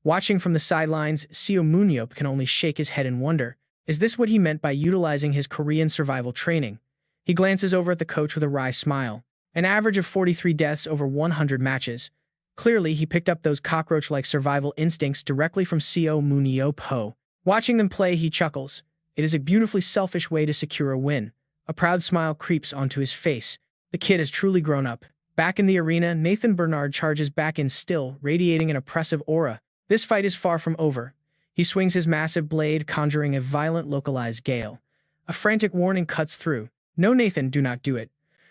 Watching from the sidelines, Seo Moon-yeop can only shake his head in wonder. Is this what he meant by utilizing his Korean survival training? He glances over at the coach with a wry smile. An average of 43 deaths over 100 matches. Clearly, he picked up those cockroach-like survival instincts directly from Seo Moon-yeop. Watching them play, he chuckles. It is a beautifully selfish way to secure a win. A proud smile creeps onto his face. The kid has truly grown up. Back in the arena, Nathan Bernard charges back in still, radiating an oppressive aura. This fight is far from over. He swings his massive blade, conjuring a violent localized gale. A frantic warning cuts through. No, Nathan, do not do it.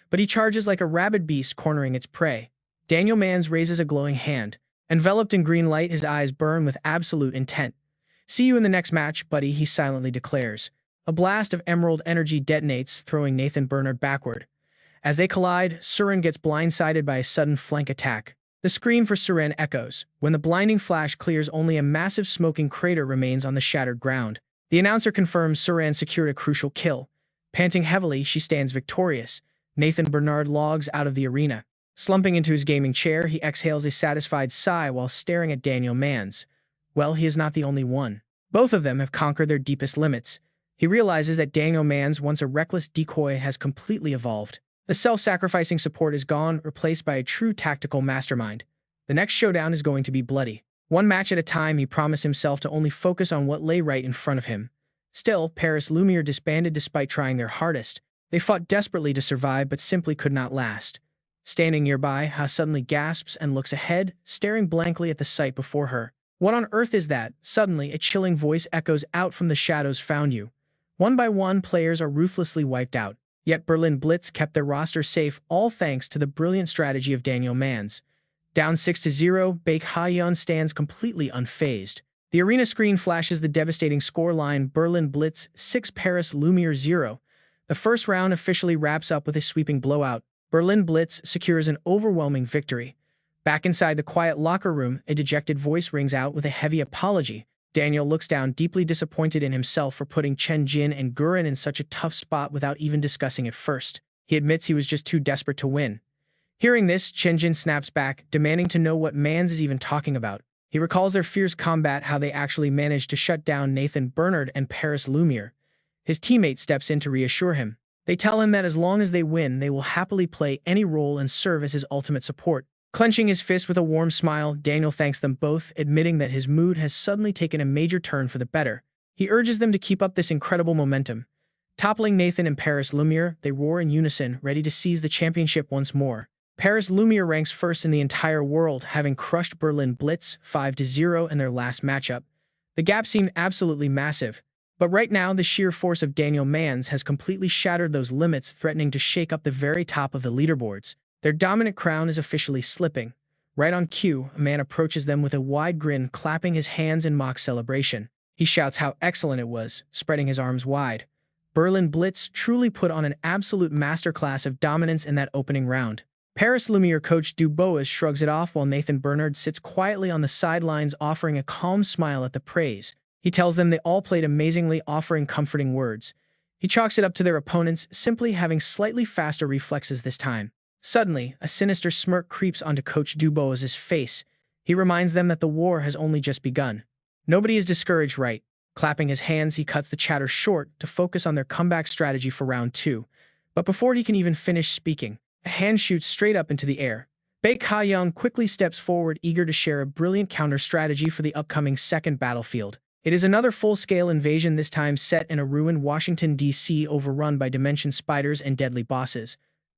But he charges like a rabid beast, cornering its prey. Daniel Manns raises a glowing hand. Enveloped in green light, his eyes burn with absolute intent. See you in the next match, buddy, he silently declares. A blast of emerald energy detonates, throwing Nathan Bernard backward. As they collide, Surin gets blindsided by a sudden flank attack. The scream for Surin echoes. When the blinding flash clears, only a massive smoking crater remains on the shattered ground. The announcer confirms Surin secured a crucial kill. Panting heavily, she stands victorious. Nathan Bernard logs out of the arena. Slumping into his gaming chair, he exhales a satisfied sigh while staring at Daniel Manns. Well, he is not the only one. Both of them have conquered their deepest limits. He realizes that Daniel Manns, once a reckless decoy, has completely evolved. The self-sacrificing support is gone, replaced by a true tactical mastermind. The next showdown is going to be bloody. One match at a time, he promised himself to only focus on what lay right in front of him. Still, Paris Lumiere disbanded despite trying their hardest. They fought desperately to survive, but simply could not last. Standing nearby, Ha suddenly gasps and looks ahead, staring blankly at the sight before her. What on earth is that? Suddenly, a chilling voice echoes out from the shadows. Found you. One by one, players are ruthlessly wiped out. Yet Berlin Blitz kept their roster safe, all thanks to the brilliant strategy of Daniel Manns. Down 6-0, Baek Ha-yeon stands completely unfazed. The arena screen flashes the devastating scoreline: Berlin Blitz 6, Paris Lumiere 0. The first round officially wraps up with a sweeping blowout. Berlin Blitz secures an overwhelming victory. Back inside the quiet locker room, a dejected voice rings out with a heavy apology. Daniel looks down, deeply disappointed in himself for putting Chen Jin and Guren in such a tough spot without even discussing it first. He admits he was just too desperate to win. Hearing this, Chen Jin snaps back, demanding to know what Manns is even talking about. He recalls their fierce combat, how they actually managed to shut down Nathan Bernard and Paris Lumiere. His teammate steps in to reassure him. They tell him that as long as they win, they will happily play any role and serve as his ultimate support. Clenching his fist with a warm smile, Daniel thanks them both, admitting that his mood has suddenly taken a major turn for the better. He urges them to keep up this incredible momentum. Toppling Nathan and Paris Lumiere, they roar in unison, ready to seize the championship once more. Paris Lumiere ranks first in the entire world, having crushed Berlin Blitz 5-0 in their last matchup. The gap seemed absolutely massive, but right now the sheer force of Daniel Manns has completely shattered those limits, threatening to shake up the very top of the leaderboards. Their dominant crown is officially slipping. Right on cue, a man approaches them with a wide grin, clapping his hands in mock celebration. He shouts how excellent it was, spreading his arms wide. Berlin Blitz truly put on an absolute masterclass of dominance in that opening round. Paris Lumiere coach Dubois shrugs it off while Nathan Bernard sits quietly on the sidelines, offering a calm smile at the praise. He tells them they all played amazingly, offering comforting words. He chalks it up to their opponents simply having slightly faster reflexes this time. Suddenly, a sinister smirk creeps onto Coach Dubois' face. He reminds them that the war has only just begun. Nobody is discouraged, right? Clapping his hands, he cuts the chatter short to focus on their comeback strategy for round 2. But before he can even finish speaking, a hand shoots straight up into the air. Baek Ha-young quickly steps forward, eager to share a brilliant counter strategy for the upcoming second battlefield. It is another full-scale invasion, this time set in a ruined Washington, D.C. overrun by dimension spiders and deadly bosses.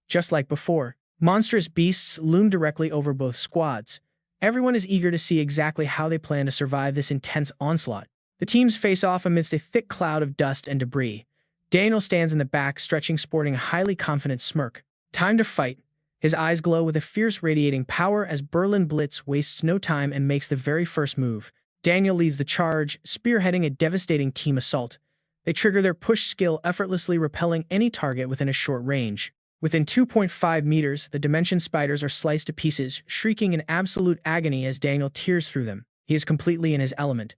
Just like before, monstrous beasts loom directly over both squads. Everyone is eager to see exactly how they plan to survive this intense onslaught. The teams face off amidst a thick cloud of dust and debris. Daniel stands in the back, stretching, sporting a highly confident smirk. Time to fight. His eyes glow with a fierce radiating power as Berlin Blitz wastes no time and makes the very first move. Daniel leads the charge, spearheading a devastating team assault. They trigger their push skill, effortlessly repelling any target within a short range. Within 2.5 meters, the dimension spiders are sliced to pieces, shrieking in absolute agony as Daniel tears through them. He is completely in his element.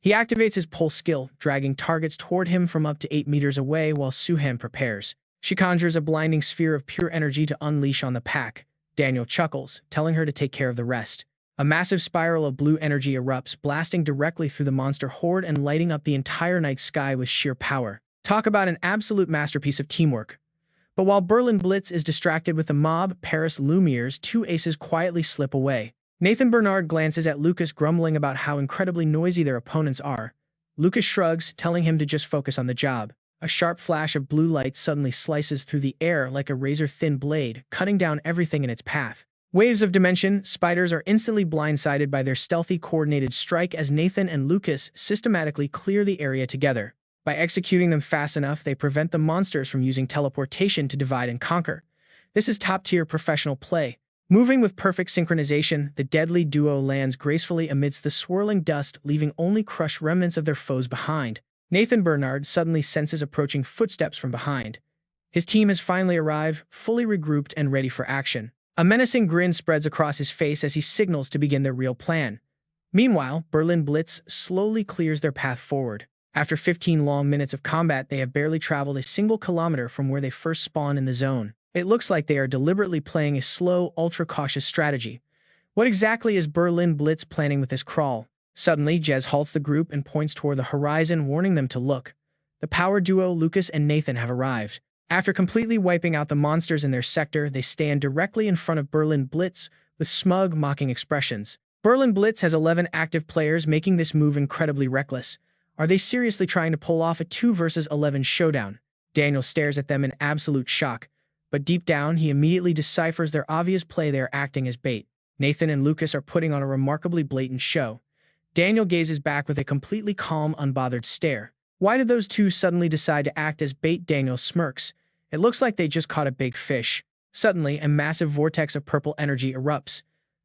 He activates his pulse skill, dragging targets toward him from up to 8 meters away while Suhan prepares. She conjures a blinding sphere of pure energy to unleash on the pack. Daniel chuckles, telling her to take care of the rest. A massive spiral of blue energy erupts, blasting directly through the monster horde and lighting up the entire night sky with sheer power. Talk about an absolute masterpiece of teamwork. But while Berlin Blitz is distracted with the mob, Paris Lumiere's two aces quietly slip away. Nathan Bernard glances at Lucas, grumbling about how incredibly noisy their opponents are. Lucas shrugs, telling him to just focus on the job. A sharp flash of blue light suddenly slices through the air like a razor-thin blade, cutting down everything in its path. Waves of dimension spiders are instantly blindsided by their stealthy, coordinated strike as Nathan and Lucas systematically clear the area together. By executing them fast enough, they prevent the monsters from using teleportation to divide and conquer. This is top-tier professional play. Moving with perfect synchronization, the deadly duo lands gracefully amidst the swirling dust, leaving only crushed remnants of their foes behind. Nathan Bernard suddenly senses approaching footsteps from behind. His team has finally arrived, fully regrouped and ready for action. A menacing grin spreads across his face as he signals to begin their real plan. Meanwhile, Berlin Blitz slowly clears their path forward. After 15 long minutes of combat, they have barely traveled a single kilometer from where they first spawned in the zone. It looks like they are deliberately playing a slow, ultra-cautious strategy. What exactly is Berlin Blitz planning with this crawl? Suddenly, Jez halts the group and points toward the horizon, warning them to look. The power duo Lucas and Nathan have arrived. After completely wiping out the monsters in their sector, they stand directly in front of Berlin Blitz with smug, mocking expressions. Berlin Blitz has 11 active players, making this move incredibly reckless. Are they seriously trying to pull off a 2 versus 11 showdown? Daniel stares at them in absolute shock, but deep down, he immediately deciphers their obvious play. They are acting as bait. Nathan and Lucas are putting on a remarkably blatant show. Daniel gazes back with a completely calm, unbothered stare. Why did those two suddenly decide to act as bait? Daniel smirks. It looks like they just caught a big fish. Suddenly, a massive vortex of purple energy erupts.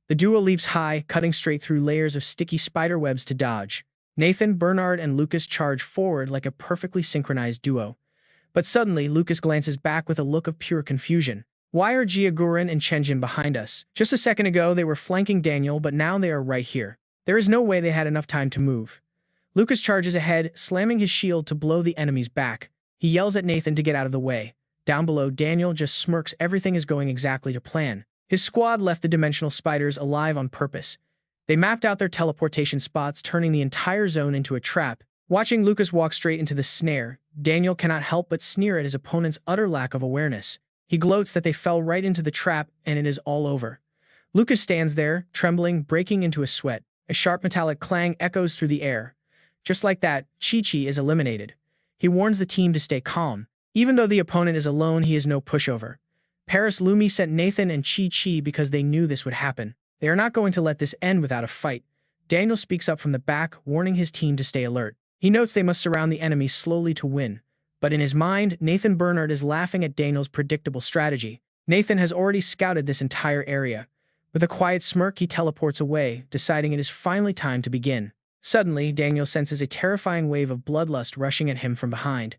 The duo leaps high, cutting straight through layers of sticky spider webs to dodge. Nathan, Bernard, and Lucas charge forward like a perfectly synchronized duo. But suddenly, Lucas glances back with a look of pure confusion. Why are Jiaguren and Chenjin behind us? Just a second ago, they were flanking Daniel, but now they are right here. There is no way they had enough time to move. Lucas charges ahead, slamming his shield to blow the enemies back. He yells at Nathan to get out of the way. Down below, Daniel just smirks. Everything is going exactly to plan. His squad left the dimensional spiders alive on purpose. They mapped out their teleportation spots, turning the entire zone into a trap. Watching Lucas walk straight into the snare, Daniel cannot help but sneer at his opponent's utter lack of awareness. He gloats that they fell right into the trap and it is all over. Lucas stands there, trembling, breaking into a sweat. A sharp metallic clang echoes through the air. Just like that, Chi-Chi is eliminated. He warns the team to stay calm. Even though the opponent is alone, he is no pushover. Paris Lumi sent Nathan and Chi because they knew this would happen. They are not going to let this end without a fight. Daniel speaks up from the back, warning his team to stay alert. He notes they must surround the enemy slowly to win. But in his mind, Nathan Bernard is laughing at Daniel's predictable strategy. Nathan has already scouted this entire area. With a quiet smirk, he teleports away, deciding it is finally time to begin. Suddenly, Daniel senses a terrifying wave of bloodlust rushing at him from behind.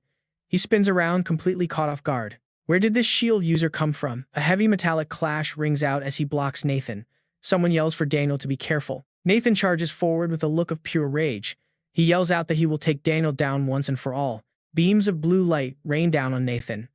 He spins around, completely caught off guard. Where did this shield user come from? A heavy metallic clash rings out as he blocks Nathan. Someone yells for Daniel to be careful. Nathan charges forward with a look of pure rage. He yells out that he will take Daniel down once and for all. Beams of blue light rain down on Nathan.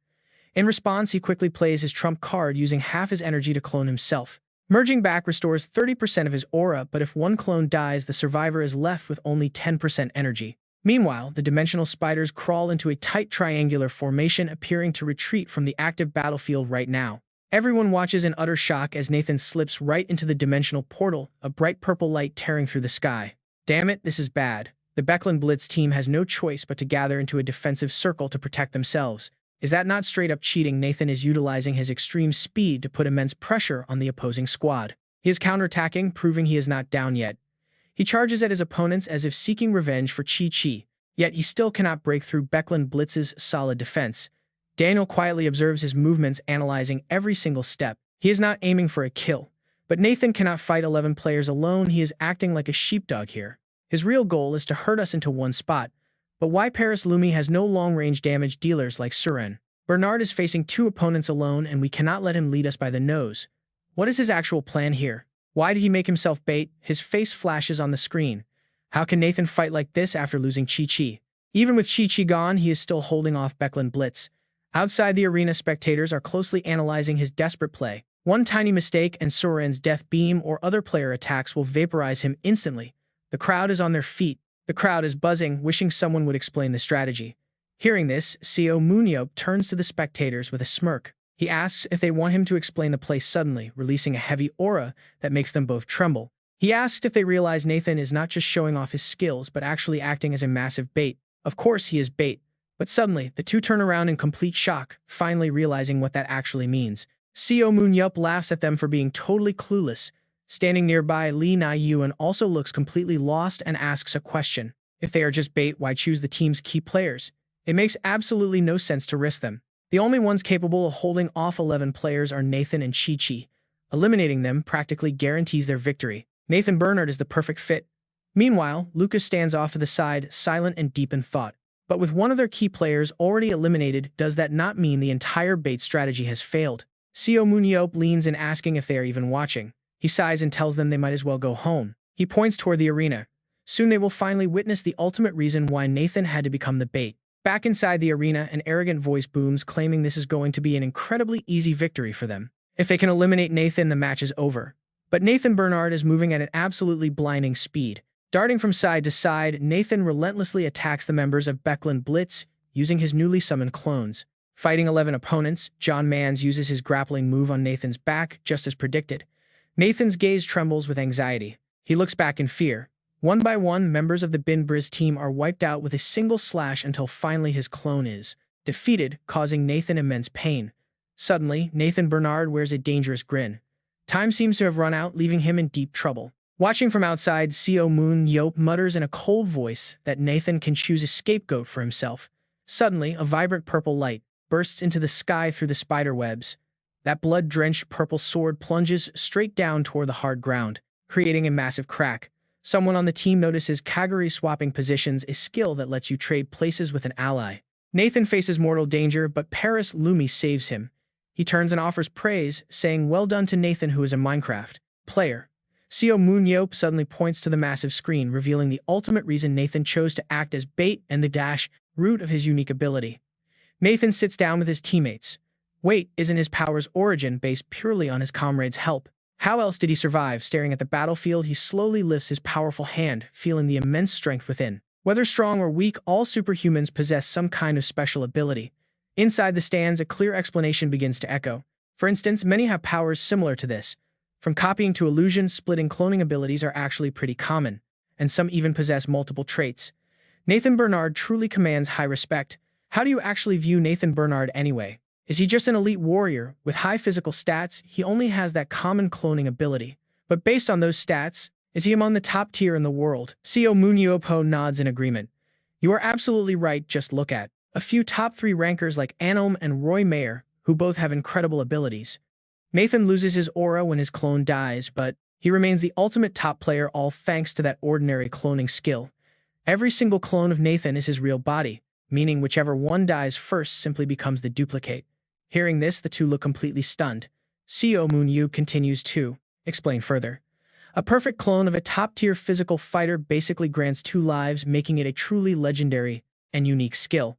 In response, he quickly plays his trump card, using half his energy to clone himself. Merging back restores 30% of his aura, but if one clone dies, the survivor is left with only 10% energy. Meanwhile, the dimensional spiders crawl into a tight triangular formation, appearing to retreat from the active battlefield right now. Everyone watches in utter shock as Nathan slips right into the dimensional portal, a bright purple light tearing through the sky. Damn it, this is bad. The Becklin Blitz team has no choice but to gather into a defensive circle to protect themselves. Is that not straight-up cheating? Nathan is utilizing his extreme speed to put immense pressure on the opposing squad. He is counterattacking, proving he is not down yet. He charges at his opponents as if seeking revenge for Chi, yet he still cannot break through Becklin Blitz's solid defense. Daniel quietly observes his movements, analyzing every single step. He is not aiming for a kill, but Nathan cannot fight 11 players alone. He is acting like a sheepdog here. His real goal is to herd us into one spot. But why Paris Lumi has no long-range damage dealers like Suren? Bernard is facing 2 opponents alone, and we cannot let him lead us by the nose. What is his actual plan here? Why did he make himself bait? His face flashes on the screen. How can Nathan fight like this after losing Chi? Even with Chi gone, he is still holding off Becklin Blitz. Outside the arena, spectators are closely analyzing his desperate play. One tiny mistake and Suren's death beam or other player attacks will vaporize him instantly. The crowd is on their feet. The crowd is buzzing, wishing someone would explain the strategy. Hearing this, Seo Moon-yeop turns to the spectators with a smirk. He asks if they want him to explain the play suddenly, releasing a heavy aura that makes them both tremble. He asks if they realize Nathan is not just showing off his skills, but actually acting as a massive bait. Of course he is bait. But suddenly, the two turn around in complete shock, finally realizing what that actually means. Seo Moon-yeop laughs at them for being totally clueless. Standing nearby, Lee Na-yuan also looks completely lost and asks a question. If they are just bait, why choose the team's key players? It makes absolutely no sense to risk them. The only ones capable of holding off 11 players are Nathan and Chi. Eliminating them practically guarantees their victory. Nathan Bernard is the perfect fit. Meanwhile, Lucas stands off to the side, silent and deep in thought. But with one of their key players already eliminated, does that not mean the entire bait strategy has failed? Seo Moon-yeop leans in, asking if they are even watching. He sighs and tells them they might as well go home. He points toward the arena. Soon they will finally witness the ultimate reason why Nathan had to become the bait. Back inside the arena, an arrogant voice booms, claiming this is going to be an incredibly easy victory for them. If they can eliminate Nathan, the match is over. But Nathan Bernard is moving at an absolutely blinding speed. Darting from side to side, Nathan relentlessly attacks the members of Becklin Blitz, using his newly summoned clones. Fighting 11 opponents, John Mans uses his grappling move on Nathan's back, just as predicted. Nathan's gaze trembles with anxiety. He looks back in fear. One by one, members of the Bin Briz team are wiped out with a single slash until finally his clone is defeated, causing Nathan immense pain. Suddenly, Nathan Bernard wears a dangerous grin. Time seems to have run out, leaving him in deep trouble. Watching from outside, Seo Moon-yeop mutters in a cold voice that Nathan can choose a scapegoat for himself. Suddenly, a vibrant purple light bursts into the sky through the spider webs. That blood-drenched purple sword plunges straight down toward the hard ground, creating a massive crack. Someone on the team notices Kaguri swapping positions, a skill that lets you trade places with an ally. Nathan faces mortal danger, but Paris Lumi saves him. He turns and offers praise, saying well done to Nathan, who is a Minecraft player. Seo Moon-yeop suddenly points to the massive screen, revealing the ultimate reason Nathan chose to act as bait and the dash root of his unique ability. Nathan sits down with his teammates. Wait, isn't his power's origin based purely on his comrade's help? How else did he survive? Staring at the battlefield, he slowly lifts his powerful hand, feeling the immense strength within. Whether strong or weak, all superhumans possess some kind of special ability. Inside the stands, a clear explanation begins to echo. For instance, many have powers similar to this. From copying to illusion, splitting cloning abilities are actually pretty common, and some even possess multiple traits. Nathan Bernard truly commands high respect. How do you actually view Nathan Bernard anyway? Is he just an elite warrior with high physical stats? He only has that common cloning ability. But based on those stats, is he among the top tier in the world? Seo Moon-yeop nods in agreement. You are absolutely right, just look at a few top 3 rankers like Anom and Roy Mayer, who both have incredible abilities. Nathan loses his aura when his clone dies, but he remains the ultimate top player, all thanks to that ordinary cloning skill. Every single clone of Nathan is his real body, meaning whichever one dies first simply becomes the duplicate. Hearing this, the two look completely stunned. Seo Moon-yeop continues to explain further. A perfect clone of a top-tier physical fighter basically grants 2 lives, making it a truly legendary and unique skill.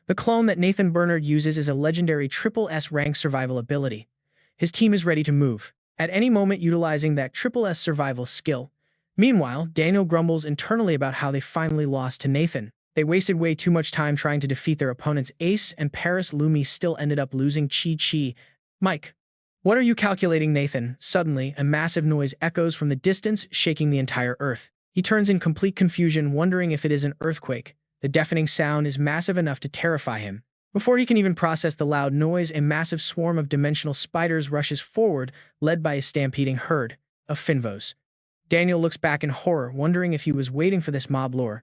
The clone that Nathan Bernard uses is a legendary SSS rank survival ability. His team is ready to move at any moment utilizing that SSS survival skill. Meanwhile, Daniel grumbles internally about how they finally lost to Nathan. They wasted way too much time trying to defeat their opponent's ace, and Paris Lumi still ended up losing. Chi. Mike, what are you calculating, Nathan? Suddenly, a massive noise echoes from the distance, shaking the entire earth. He turns in complete confusion, wondering if it is an earthquake. The deafening sound is massive enough to terrify him. Before he can even process the loud noise, a massive swarm of dimensional spiders rushes forward, led by a stampeding herd of Finvos. Daniel looks back in horror, wondering if he was waiting for this mob lore.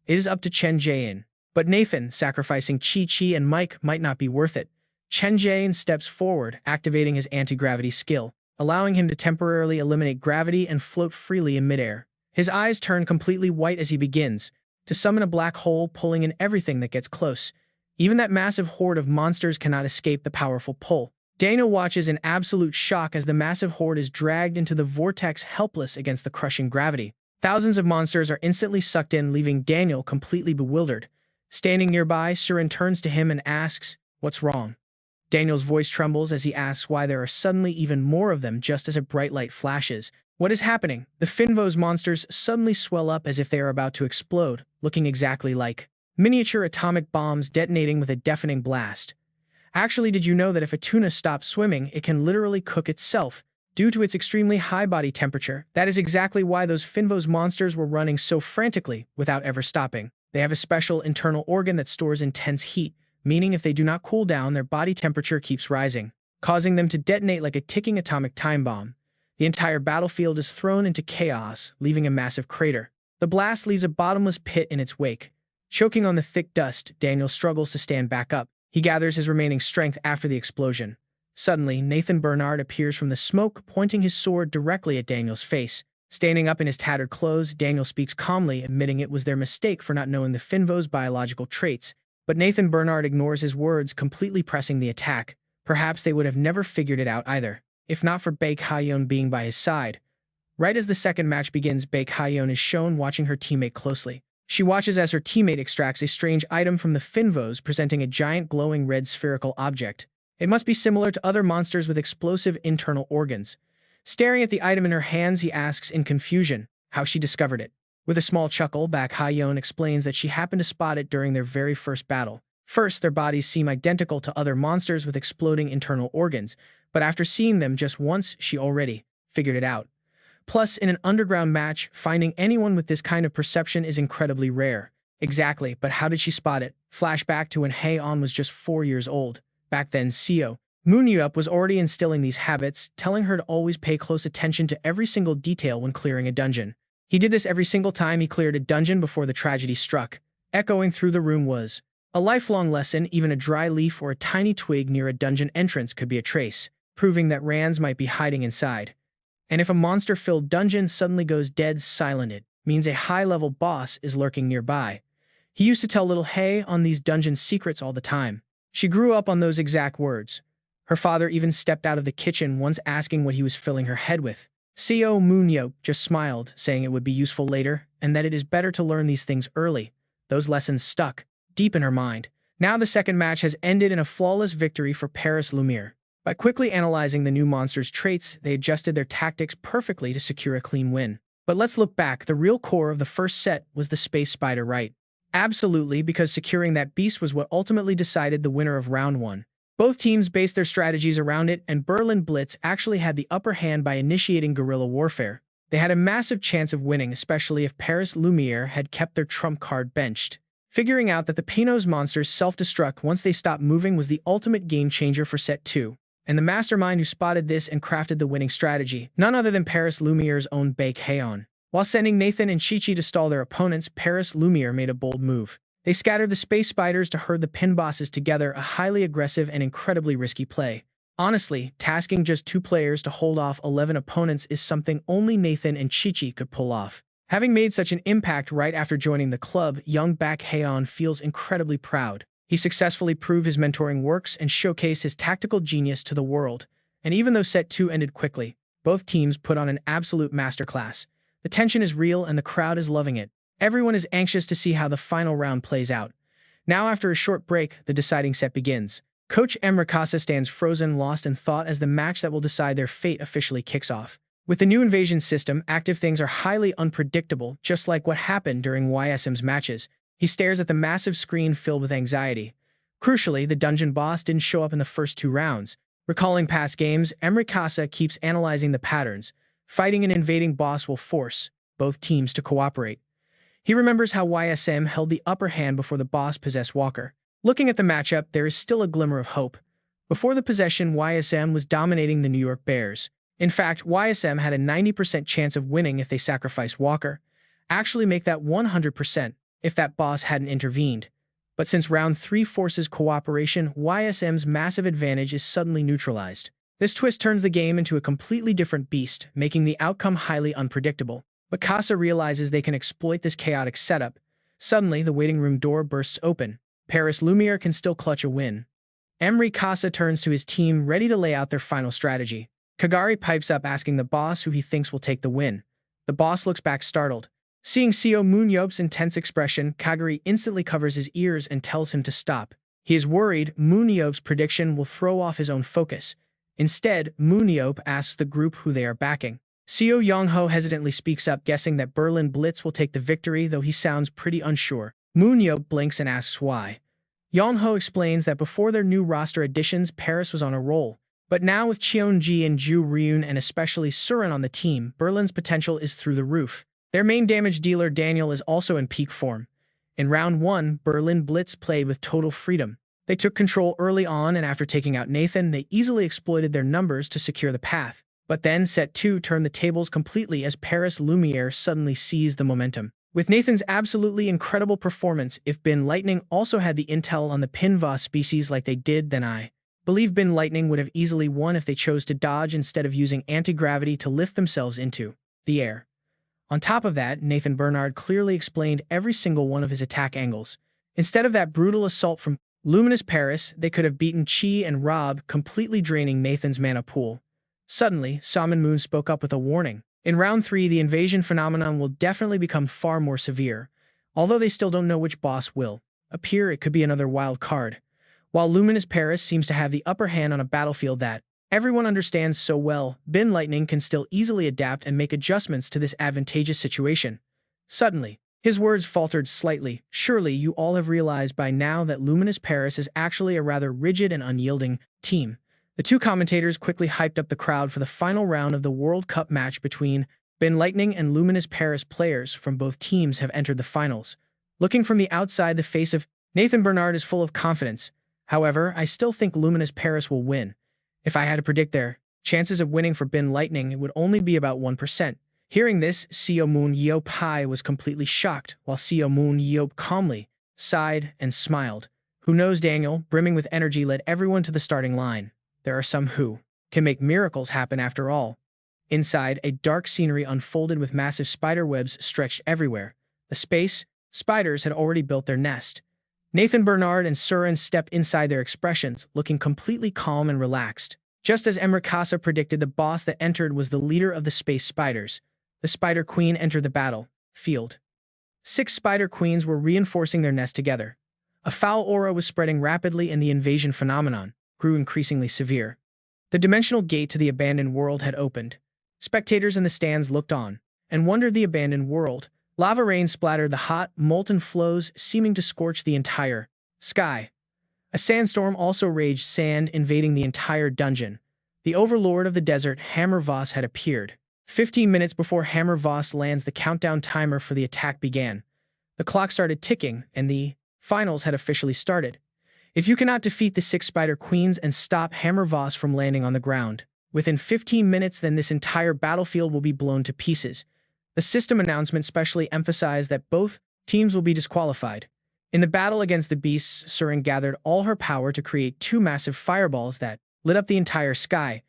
It is up to Chen Jae-in. But Nathan, sacrificing Chi and Mike, might not be worth it. Chen Jae-in steps forward, activating his anti-gravity skill, allowing him to temporarily eliminate gravity and float freely in midair. His eyes turn completely white as he begins to summon a black hole, pulling in everything that gets close. Even that massive horde of monsters cannot escape the powerful pull. Daniel watches in absolute shock as the massive horde is dragged into the vortex, helpless against the crushing gravity. Thousands of monsters are instantly sucked in, leaving Daniel completely bewildered. Standing nearby, Surin turns to him and asks, "What's wrong?" Daniel's voice trembles as he asks why there are suddenly even more of them just as a bright light flashes. What is happening? The Finvos monsters suddenly swell up as if they are about to explode, looking exactly like miniature atomic bombs detonating with a deafening blast. Actually, did you know that if a tuna stops swimming, it can literally cook itself due to its extremely high body temperature? That is exactly why those Finvos monsters were running so frantically without ever stopping. They have a special internal organ that stores intense heat, meaning if they do not cool down, their body temperature keeps rising, causing them to detonate like a ticking atomic time bomb. The entire battlefield is thrown into chaos, leaving a massive crater. The blast leaves a bottomless pit in its wake. Choking on the thick dust, Daniel struggles to stand back up. He gathers his remaining strength after the explosion. Suddenly, Nathan Bernard appears from the smoke, pointing his sword directly at Daniel's face. Standing up in his tattered clothes, Daniel speaks calmly, admitting it was their mistake for not knowing the Finvos' biological traits. But Nathan Bernard ignores his words, completely pressing the attack. Perhaps they would have never figured it out either, if not for Baek Ha-yeon being by his side. Right as the second match begins, Baek Ha-yeon is shown watching her teammate closely. She watches as her teammate extracts a strange item from the Finvos, presenting a giant glowing red spherical object. It must be similar to other monsters with explosive internal organs. Staring at the item in her hands, he asks in confusion how she discovered it. With a small chuckle, Baek Ha-yeon explains that she happened to spot it during their very first battle. First, their bodies seem identical to other monsters with exploding internal organs, but after seeing them just once, she already figured it out. Plus, in an underground match, finding anyone with this kind of perception is incredibly rare. Exactly, but how did she spot it? Flashback to when Hae-on was just 4 years old. Back then, Seo Moon-yeop was already instilling these habits, telling her to always pay close attention to every single detail when clearing a dungeon. He did this every single time he cleared a dungeon before the tragedy struck. Echoing through the room was a lifelong lesson. Even a dry leaf or a tiny twig near a dungeon entrance could be a trace, proving that Rands might be hiding inside. And if a monster-filled dungeon suddenly goes dead silent, it means a high-level boss is lurking nearby. He used to tell little Hae-on these dungeon secrets all the time. She grew up on those exact words. Her father even stepped out of the kitchen once asking what he was filling her head with. Seo Moon-yeop just smiled, saying it would be useful later, and that it is better to learn these things early. Those lessons stuck deep in her mind. Now the second match has ended in a flawless victory for Paris Lumiere. By quickly analyzing the new monster's traits, they adjusted their tactics perfectly to secure a clean win. But let's look back. The real core of the first set was the space spider, right? Absolutely, because securing that beast was what ultimately decided the winner of round 1. Both teams based their strategies around it, and Berlin Blitz actually had the upper hand by initiating guerrilla warfare. They had a massive chance of winning, especially if Paris Lumiere had kept their trump card benched. Figuring out that the Pinos monsters self-destruct once they stop moving was the ultimate game-changer for Set 2. And the mastermind who spotted this and crafted the winning strategy, none other than Paris Lumiere's own Baek Haeon. While sending Nathan and Chi-Chi to stall their opponents, Paris Lumiere made a bold move. They scattered the space spiders to herd the pin bosses together, a highly aggressive and incredibly risky play. Honestly, tasking just 2 players to hold off 11 opponents is something only Nathan and Chi-Chi could pull off. Having made such an impact right after joining the club, young Baek Haeon feels incredibly proud. He successfully proved his mentoring works and showcased his tactical genius to the world. And even though Set 2 ended quickly, both teams put on an absolute masterclass. The tension is real and the crowd is loving it. Everyone is anxious to see how the final round plays out. Now, after a short break, the deciding set begins. Coach Emrakasa stands frozen, lost in thought as the match that will decide their fate officially kicks off. With the new invasion system, active things are highly unpredictable, just like what happened during YSM's matches. He stares at the massive screen filled with anxiety. Crucially, the dungeon boss didn't show up in the first 2 rounds. Recalling past games, Emrakasa keeps analyzing the patterns. Fighting an invading boss will force both teams to cooperate. He remembers how YSM held the upper hand before the boss possessed Walker. Looking at the matchup, there is still a glimmer of hope. Before the possession, YSM was dominating the New York Bears. In fact, YSM had a 90% chance of winning if they sacrificed Walker. Actually make that 100% if that boss hadn't intervened. But since round 3 forces cooperation, YSM's massive advantage is suddenly neutralized. This twist turns the game into a completely different beast, making the outcome highly unpredictable. But Casa realizes they can exploit this chaotic setup. Suddenly, the waiting room door bursts open. Paris Lumiere can still clutch a win. Emery Casa turns to his team, ready to lay out their final strategy. Kagari pipes up asking the boss who he thinks will take the win. The boss looks back startled. Seeing Seo Moon-yeop's intense expression, Kagari instantly covers his ears and tells him to stop. He is worried Moon-yeop's prediction will throw off his own focus. Instead, Moon-yeop asks the group who they are backing. Seo Yong-ho hesitantly speaks up, guessing that Berlin Blitz will take the victory, though he sounds pretty unsure. Moon-yeop blinks and asks why. Yong-ho explains that before their new roster additions, Paris was on a roll. But now with Cheonji and Ju Ryun and especially Surin on the team, Berlin's potential is through the roof. Their main damage dealer Daniel is also in peak form. In round 1, Berlin Blitz played with total freedom. They took control early on, and after taking out Nathan, they easily exploited their numbers to secure the path. But then Set 2 turned the tables completely as Paris Lumiere suddenly seized the momentum. With Nathan's absolutely incredible performance, if Bin Lightning also had the intel on the Pinva species like they did, then I believe Bin Lightning would have easily won if they chose to dodge instead of using anti-gravity to lift themselves into the air. On top of that, Nathan Bernard clearly explained every single one of his attack angles. Instead of that brutal assault from Luminous Paris, they could have beaten Chi and Rob, completely draining Nathan's mana pool. Suddenly, Salmon Moon spoke up with a warning. In round 3, the invasion phenomenon will definitely become far more severe. Although they still don't know which boss will appear, it could be another wild card. While Luminous Paris seems to have the upper hand on a battlefield that everyone understands so well, Bin Lightning can still easily adapt and make adjustments to this advantageous situation. Suddenly, his words faltered slightly. Surely you all have realized by now that Luminous Paris is actually a rather rigid and unyielding team. The 2 commentators quickly hyped up the crowd for the final round of the World Cup match between Bin Lightning and Luminous Paris. Players from both teams have entered the finals. Looking from the outside, the face of Nathan Bernard is full of confidence. However, I still think Luminous Paris will win. If I had to predict their chances of winning for Bin Lightning, it would only be about 1%. Hearing this, Seo Moon-yeop was completely shocked, while Seo Moon-yeop calmly sighed and smiled. Who knows, Daniel, brimming with energy, led everyone to the starting line. There are some who can make miracles happen after all. Inside, a dark scenery unfolded with massive spider webs stretched everywhere. The space spiders had already built their nest. Nathan Bernard and Surin stepped inside, their expressions looking completely calm and relaxed. Just as Emrakasa predicted, the boss that entered was the leader of the space spiders. The Spider Queen entered the battlefield. 6 Spider Queens were reinforcing their nest together. A foul aura was spreading rapidly, and the invasion phenomenon grew increasingly severe. The dimensional gate to the abandoned world had opened. Spectators in the stands looked on and wondered the abandoned world. Lava rain splattered the hot, molten flows, seeming to scorch the entire sky. A sandstorm also raged, sand invading the entire dungeon. The overlord of the desert, Hammer Voss, had appeared. 15 minutes before Hammer Voss lands, the countdown timer for the attack began. The clock started ticking, and the finals had officially started. If you cannot defeat the 6 Spider Queens and stop Hammer Voss from landing on the ground within 15 minutes, then this entire battlefield will be blown to pieces. The system announcement specially emphasized that both teams will be disqualified. In the battle against the beasts, Surin gathered all her power to create 2 massive fireballs that lit up the entire sky.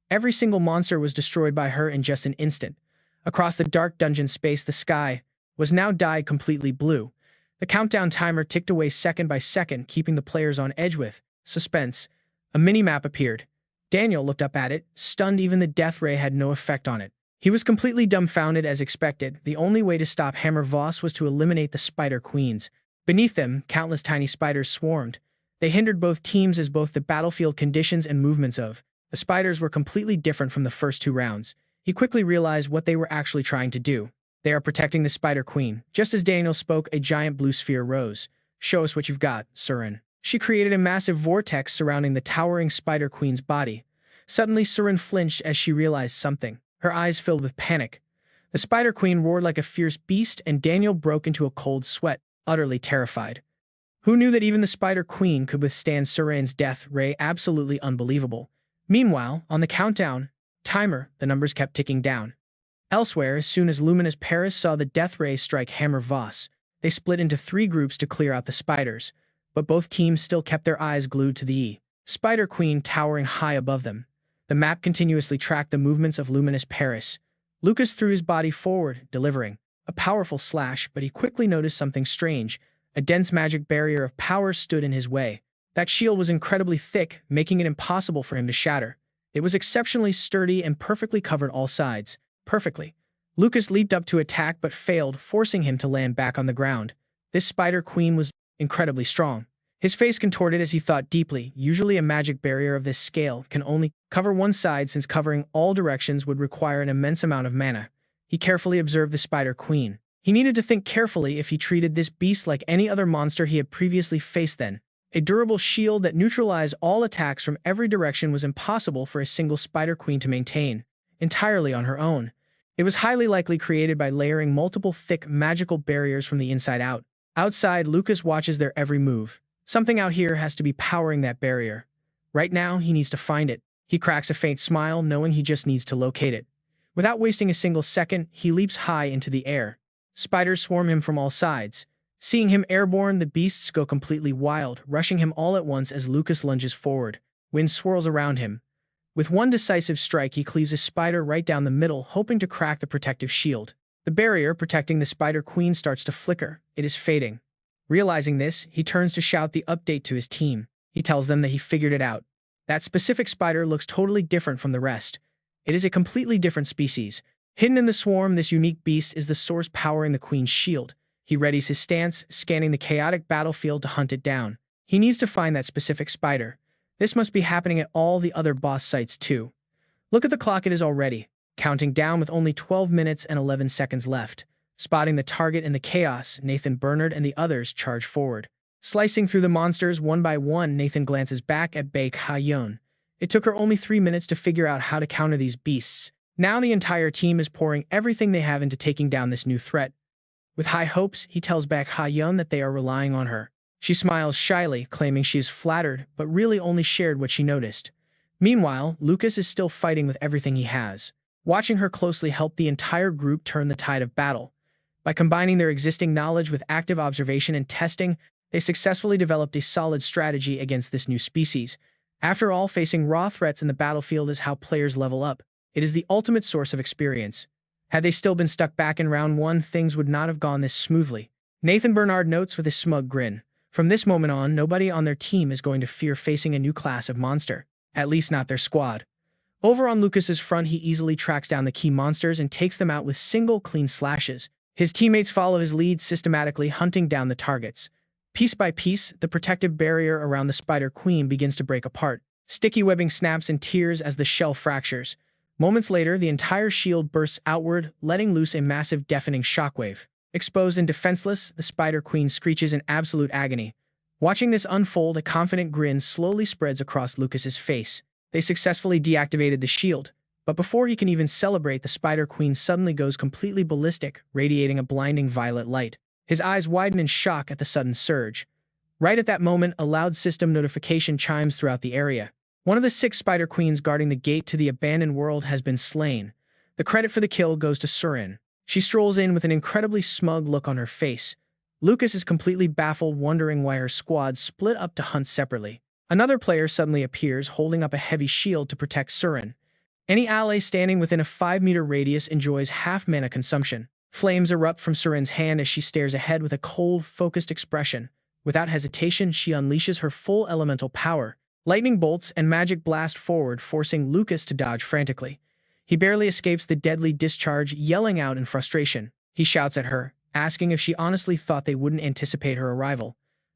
Every single monster was destroyed by her in just an instant. Across the dark dungeon space, the sky was now dyed completely blue. The countdown timer ticked away second by second, keeping the players on edge with suspense. A mini-map appeared. Daniel looked up at it, stunned. Even the death ray had no effect on it. He was completely dumbfounded. As expected, the only way to stop Hammer Voss was to eliminate the Spider Queens. Beneath them, countless tiny spiders swarmed. They hindered both teams, as both the battlefield conditions and movements of the spiders were completely different from the first 2 rounds. He quickly realized what they were actually trying to do. They are protecting the Spider Queen. Just as Daniel spoke, a giant blue sphere rose. "Show us what you've got, Surin." She created a massive vortex surrounding the towering Spider Queen's body. Suddenly, Surin flinched as she realized something. Her eyes filled with panic. The Spider Queen roared like a fierce beast, and Daniel broke into a cold sweat, utterly terrified. Who knew that even the Spider Queen could withstand Surin's death ray? Absolutely unbelievable. Meanwhile, on the countdown timer, the numbers kept ticking down. Elsewhere, as soon as Luminous Paris saw the death ray strike Hammer Voss, they split into 3 groups to clear out the spiders, but both teams still kept their eyes glued to the Spider Queen towering high above them. The map continuously tracked the movements of Luminous Paris. Lucas threw his body forward, delivering a powerful slash, but he quickly noticed something strange. A dense magic barrier of power stood in his way. That shield was incredibly thick, making it impossible for him to shatter. It was exceptionally sturdy and perfectly covered all sides. Perfectly. Lucas leaped up to attack but failed, forcing him to land back on the ground. This Spider Queen was incredibly strong. His face contorted as he thought deeply. Usually a magic barrier of this scale can only cover one side, since covering all directions would require an immense amount of mana. He carefully observed the Spider Queen. He needed to think carefully if he treated this beast like any other monster he had previously faced. Then, a durable shield that neutralized all attacks from every direction was impossible for a single Spider Queen to maintain entirely on her own. It was highly likely created by layering multiple thick magical barriers from the inside out. Outside, Lucas watches their every move. Something out here has to be powering that barrier. Right now, he needs to find it. He cracks a faint smile, knowing he just needs to locate it. Without wasting a single second, he leaps high into the air. Spiders swarm him from all sides. Seeing him airborne, the beasts go completely wild, rushing him all at once as Lucas lunges forward. Wind swirls around him. With one decisive strike, he cleaves a spider right down the middle, hoping to crack the protective shield. The barrier protecting the Spider Queen starts to flicker. It is fading. Realizing this, he turns to shout the update to his team. He tells them that he figured it out. That specific spider looks totally different from the rest. It is a completely different species. Hidden in the swarm, this unique beast is the source powering the Queen's shield. He readies his stance, scanning the chaotic battlefield to hunt it down. He needs to find that specific spider. This must be happening at all the other boss sites too. Look at the clock, it is already counting down with only 12 minutes and 11 seconds left. Spotting the target in the chaos, Nathan Bernard and the others charge forward. Slicing through the monsters one by one, Nathan glances back at Baek Ha-yeon. It took her only 3 minutes to figure out how to counter these beasts. Now the entire team is pouring everything they have into taking down this new threat. With high hopes, he tells Baek Ha-yeon that they are relying on her. She smiles shyly, claiming she is flattered, but really only shared what she noticed. Meanwhile, Lucas is still fighting with everything he has. Watching her closely helped the entire group turn the tide of battle. By combining their existing knowledge with active observation and testing, they successfully developed a solid strategy against this new species. After all, facing raw threats in the battlefield is how players level up. It is the ultimate source of experience. Had they still been stuck back in round 1, things would not have gone this smoothly. Nathan Bernard notes with a smug grin. From this moment on, nobody on their team is going to fear facing a new class of monster. At least not their squad. Over on Lucas's front, he easily tracks down the key monsters and takes them out with single, clean slashes. His teammates follow his lead, systematically hunting down the targets. Piece by piece, the protective barrier around the Spider Queen begins to break apart. Sticky webbing snaps and tears as the shell fractures. Moments later, the entire shield bursts outward, letting loose a massive, deafening shockwave. Exposed and defenseless, the Spider Queen screeches in absolute agony. Watching this unfold, a confident grin slowly spreads across Lucas's face. They successfully deactivated the shield, but before he can even celebrate, the Spider Queen suddenly goes completely ballistic, radiating a blinding violet light. His eyes widen in shock at the sudden surge. Right at that moment, a loud system notification chimes throughout the area. One of the 6 spider queens guarding the gate to the abandoned world has been slain. The credit for the kill goes to Surin. She strolls in with an incredibly smug look on her face. Lucas is completely baffled, wondering why her squad split up to hunt separately. Another player suddenly appears, holding up a heavy shield to protect Surin. Any ally standing within a 5-meter radius enjoys half mana consumption. Flames erupt from Surin's hand as she stares ahead with a cold, focused expression. Without hesitation, she unleashes her full elemental power. Lightning bolts and magic blast forward, forcing Lucas to dodge frantically. He barely escapes the deadly discharge, yelling out in frustration. He shouts at her, asking if she honestly thought they wouldn't anticipate her arrival.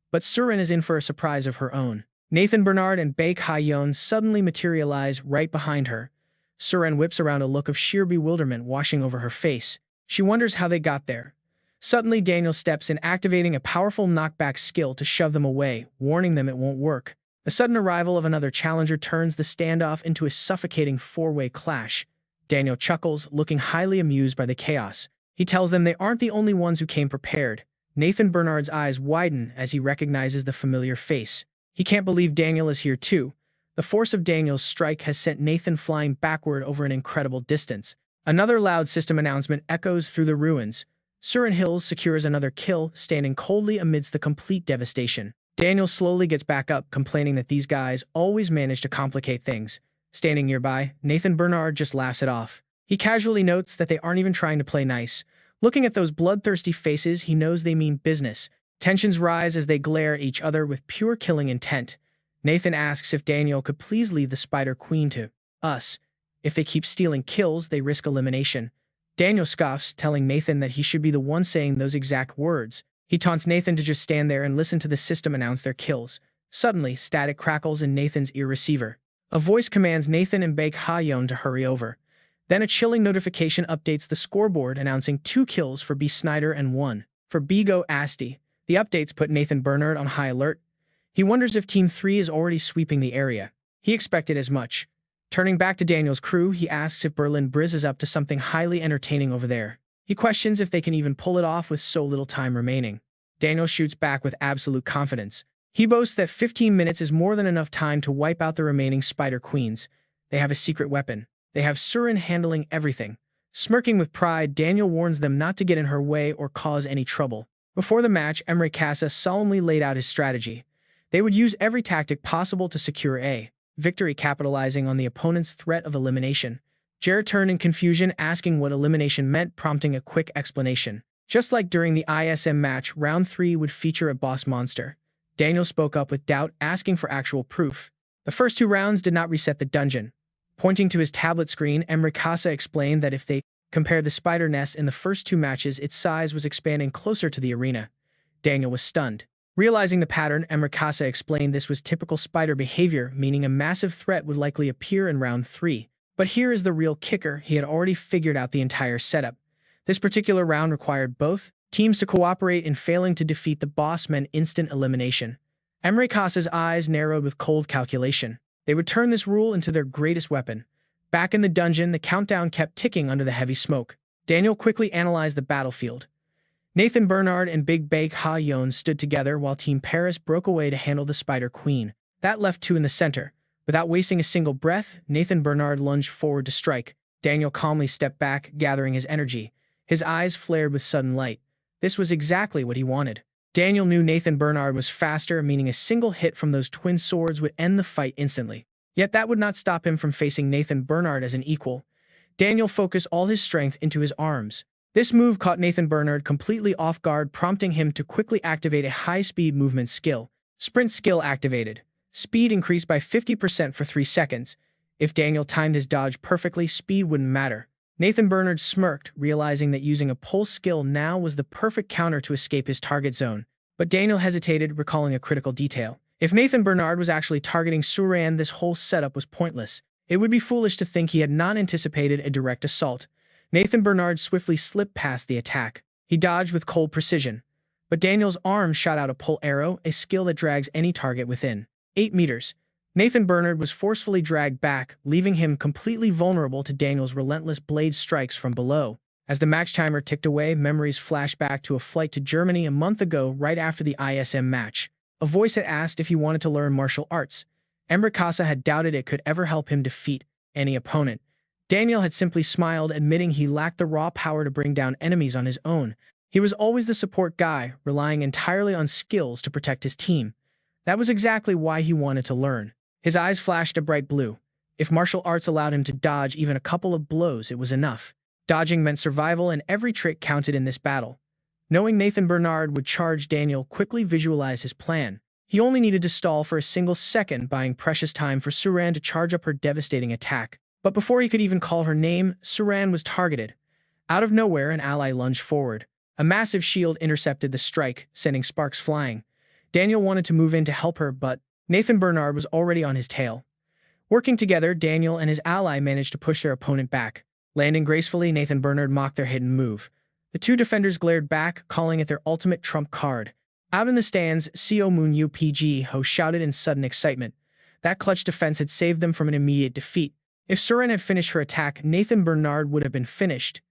But Surin is in for a surprise of her own. Nathan Bernard and Baek Ha-yeon suddenly materialize right behind her. Surin whips around, a look of sheer bewilderment washing over her face. She wonders how they got there. Suddenly, Daniel steps in, activating a powerful knockback skill to shove them away, warning them it won't work. The sudden arrival of another challenger turns the standoff into a suffocating 4-way clash. Daniel chuckles, looking highly amused by the chaos. He tells them they aren't the only ones who came prepared. Nathan Bernard's eyes widen as he recognizes the familiar face. He can't believe Daniel is here too. The force of Daniel's strike has sent Nathan flying backward over an incredible distance. Another loud system announcement echoes through the ruins. Surin Hills secures another kill, standing coldly amidst the complete devastation. Daniel slowly gets back up, complaining that these guys always manage to complicate things. Standing nearby, Nathan Bernard just laughs it off. He casually notes that they aren't even trying to play nice. Looking at those bloodthirsty faces, he knows they mean business. Tensions rise as they glare at each other with pure killing intent. Nathan asks if Daniel could please leave the Spider Queen to us. If they keep stealing kills, they risk elimination. Daniel scoffs, telling Nathan that he should be the one saying those exact words. He taunts Nathan to just stand there and listen to the system announce their kills. Suddenly, static crackles in Nathan's ear receiver. A voice commands Nathan and Baek Ha-yeon to hurry over. Then a chilling notification updates the scoreboard, announcing 2 kills for B. Snyder and 1 for Bigo Asti. The updates put Nathan Bernard on high alert. He wonders if Team 3 is already sweeping the area. He expected as much. Turning back to Daniel's crew, he asks if Berlin Briz is up to something highly entertaining over there. He questions if they can even pull it off with so little time remaining. Daniel shoots back with absolute confidence. He boasts that 15 minutes is more than enough time to wipe out the remaining Spider Queens. They have a secret weapon. They have Surin handling everything. Smirking with pride, Daniel warns them not to get in her way or cause any trouble. Before the match, Emre Casa solemnly laid out his strategy. They would use every tactic possible to secure a victory, capitalizing on the opponent's threat of elimination. Jared turned in confusion, asking what elimination meant, prompting a quick explanation. Just like during the ISM match, round 3 would feature a boss monster. Daniel spoke up with doubt, asking for actual proof. The first 2 rounds did not reset the dungeon. Pointing to his tablet screen, Emre Casa explained that if they compared the spider nest in the first 2 matches, its size was expanding closer to the arena. Daniel was stunned. Realizing the pattern, Emre Casa explained this was typical spider behavior, meaning a massive threat would likely appear in round 3. But here is the real kicker: he had already figured out the entire setup. This particular round required both teams to cooperate, in failing to defeat the boss meant instant elimination. Emre Casa's eyes narrowed with cold calculation. They would turn this rule into their greatest weapon. Back in the dungeon, the countdown kept ticking under the heavy smoke. Daniel quickly analyzed the battlefield. Nathan Bernard and Big Baek Ha-yeon stood together while Team Paris broke away to handle the Spider Queen. That left 2 in the center. Without wasting a single breath, Nathan Bernard lunged forward to strike. Daniel calmly stepped back, gathering his energy. His eyes flared with sudden light. This was exactly what he wanted. Daniel knew Nathan Bernard was faster, meaning a single hit from those twin swords would end the fight instantly. Yet that would not stop him from facing Nathan Bernard as an equal. Daniel focused all his strength into his arms. This move caught Nathan Bernard completely off guard, prompting him to quickly activate a high-speed movement skill. Sprint skill activated. Speed increased by 50% for 3 seconds. If Daniel timed his dodge perfectly, speed wouldn't matter. Nathan Bernard smirked, realizing that using a pulse skill now was the perfect counter to escape his target zone. But Daniel hesitated, recalling a critical detail. If Nathan Bernard was actually targeting Surin, this whole setup was pointless. It would be foolish to think he had not anticipated a direct assault. Nathan Bernard swiftly slipped past the attack. He dodged with cold precision. But Daniel's arm shot out a pull arrow, a skill that drags any target within 8 meters. Nathan Bernard was forcefully dragged back, leaving him completely vulnerable to Daniel's relentless blade strikes from below. As the match timer ticked away, memories flashed back to a flight to Germany a month ago, right after the ISM match. A voice had asked if he wanted to learn martial arts. Embrakasa had doubted it could ever help him defeat any opponent. Daniel had simply smiled, admitting he lacked the raw power to bring down enemies on his own. He was always the support guy, relying entirely on skills to protect his team. That was exactly why he wanted to learn. His eyes flashed a bright blue. If martial arts allowed him to dodge even a couple of blows, it was enough. Dodging meant survival, and every trick counted in this battle. Knowing Nathan Bernard would charge, Daniel quickly visualized his plan. He only needed to stall for a single second, buying precious time for Suran to charge up her devastating attack. But before he could even call her name, Suran was targeted. Out of nowhere, an ally lunged forward. A massive shield intercepted the strike, sending sparks flying. Daniel wanted to move in to help her, but Nathan Bernard was already on his tail. Working together, Daniel and his ally managed to push their opponent back. Landing gracefully, Nathan Bernard mocked their hidden move. The two defenders glared back, calling it their ultimate trump card. Out in the stands, Seo Moon-yeop shouted in sudden excitement. That clutch defense had saved them from an immediate defeat. If Suran had finished her attack, Nathan Bernard would have been finished.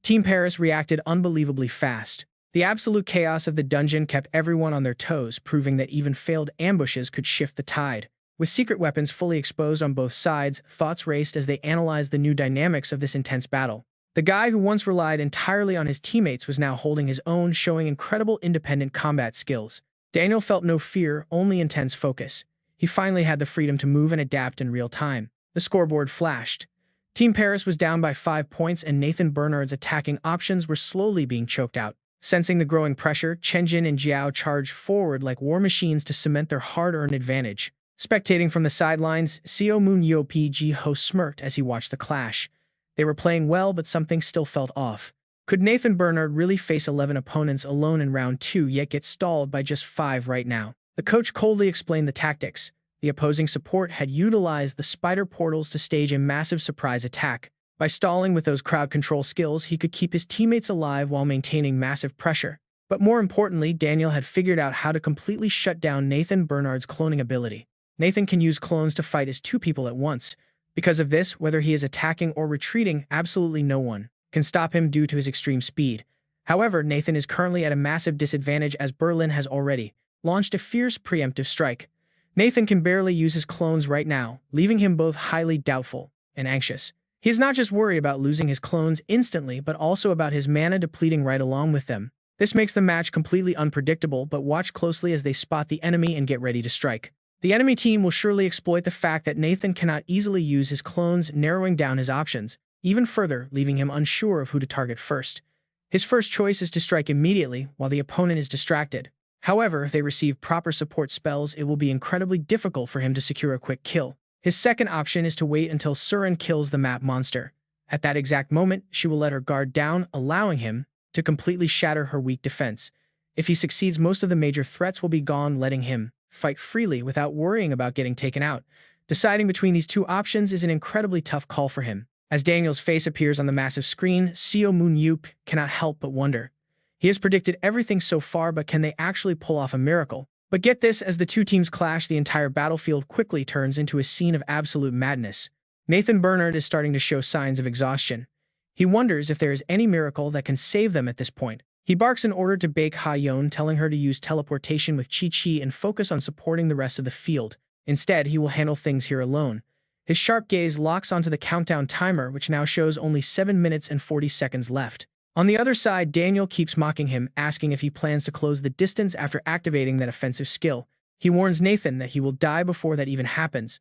Team Paris reacted unbelievably fast. The absolute chaos of the dungeon kept everyone on their toes, proving that even failed ambushes could shift the tide. With secret weapons fully exposed on both sides, thoughts raced as they analyzed the new dynamics of this intense battle. The guy who once relied entirely on his teammates was now holding his own, showing incredible independent combat skills. Daniel felt no fear, only intense focus. He finally had the freedom to move and adapt in real time. The scoreboard flashed. Team Paris was down by 5 points, and Nathan Bernard's attacking options were slowly being choked out. Sensing the growing pressure, Chenjin and Jiao charged forward like war machines to cement their hard-earned advantage. Spectating from the sidelines, Seo Moon-yeop smirked as he watched the clash. They were playing well, but something still felt off. Could Nathan Bernard really face 11 opponents alone in round 2, yet get stalled by just 5 right now? The coach coldly explained the tactics. The opposing support had utilized the spider portals to stage a massive surprise attack. By stalling with those crowd control skills, he could keep his teammates alive while maintaining massive pressure. But more importantly, Daniel had figured out how to completely shut down Nathan Bernard's cloning ability. Nathan can use clones to fight as 2 people at once. Because of this, whether he is attacking or retreating, absolutely no one can stop him due to his extreme speed. However, Nathan is currently at a massive disadvantage as Berlin has already launched a fierce preemptive strike. Nathan can barely use his clones right now, leaving him both highly doubtful and anxious. He is not just worried about losing his clones instantly, but also about his mana depleting right along with them. This makes the match completely unpredictable, but watch closely as they spot the enemy and get ready to strike. The enemy team will surely exploit the fact that Nathan cannot easily use his clones, narrowing down his options even further, leaving him unsure of who to target first. His first choice is to strike immediately while the opponent is distracted. However, if they receive proper support spells, it will be incredibly difficult for him to secure a quick kill. His second option is to wait until Suran kills the map monster. At that exact moment, she will let her guard down, allowing him to completely shatter her weak defense. If he succeeds, most of the major threats will be gone, letting him fight freely without worrying about getting taken out. Deciding between these two options is an incredibly tough call for him. As Daniel's face appears on the massive screen, Seo Moon-yeop cannot help but wonder. He has predicted everything so far, but can they actually pull off a miracle? But get this, as the two teams clash, the entire battlefield quickly turns into a scene of absolute madness. Nathan Bernard is starting to show signs of exhaustion. He wonders if there is any miracle that can save them at this point. He barks an order to Baek Ha-yeon, telling her to use teleportation with Chi-Chi and focus on supporting the rest of the field. Instead, he will handle things here alone. His sharp gaze locks onto the countdown timer, which now shows only 7 minutes and 40 seconds left. On the other side, Daniel keeps mocking him, asking if he plans to close the distance after activating that offensive skill. He warns Nathan that he will die before that even happens.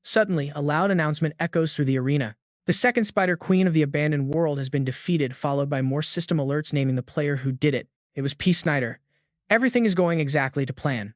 Suddenly, a loud announcement echoes through the arena. The second Spider Queen of the abandoned world has been defeated, followed by more system alerts naming the player who did it. It was P. Snyder. Everything is going exactly to plan.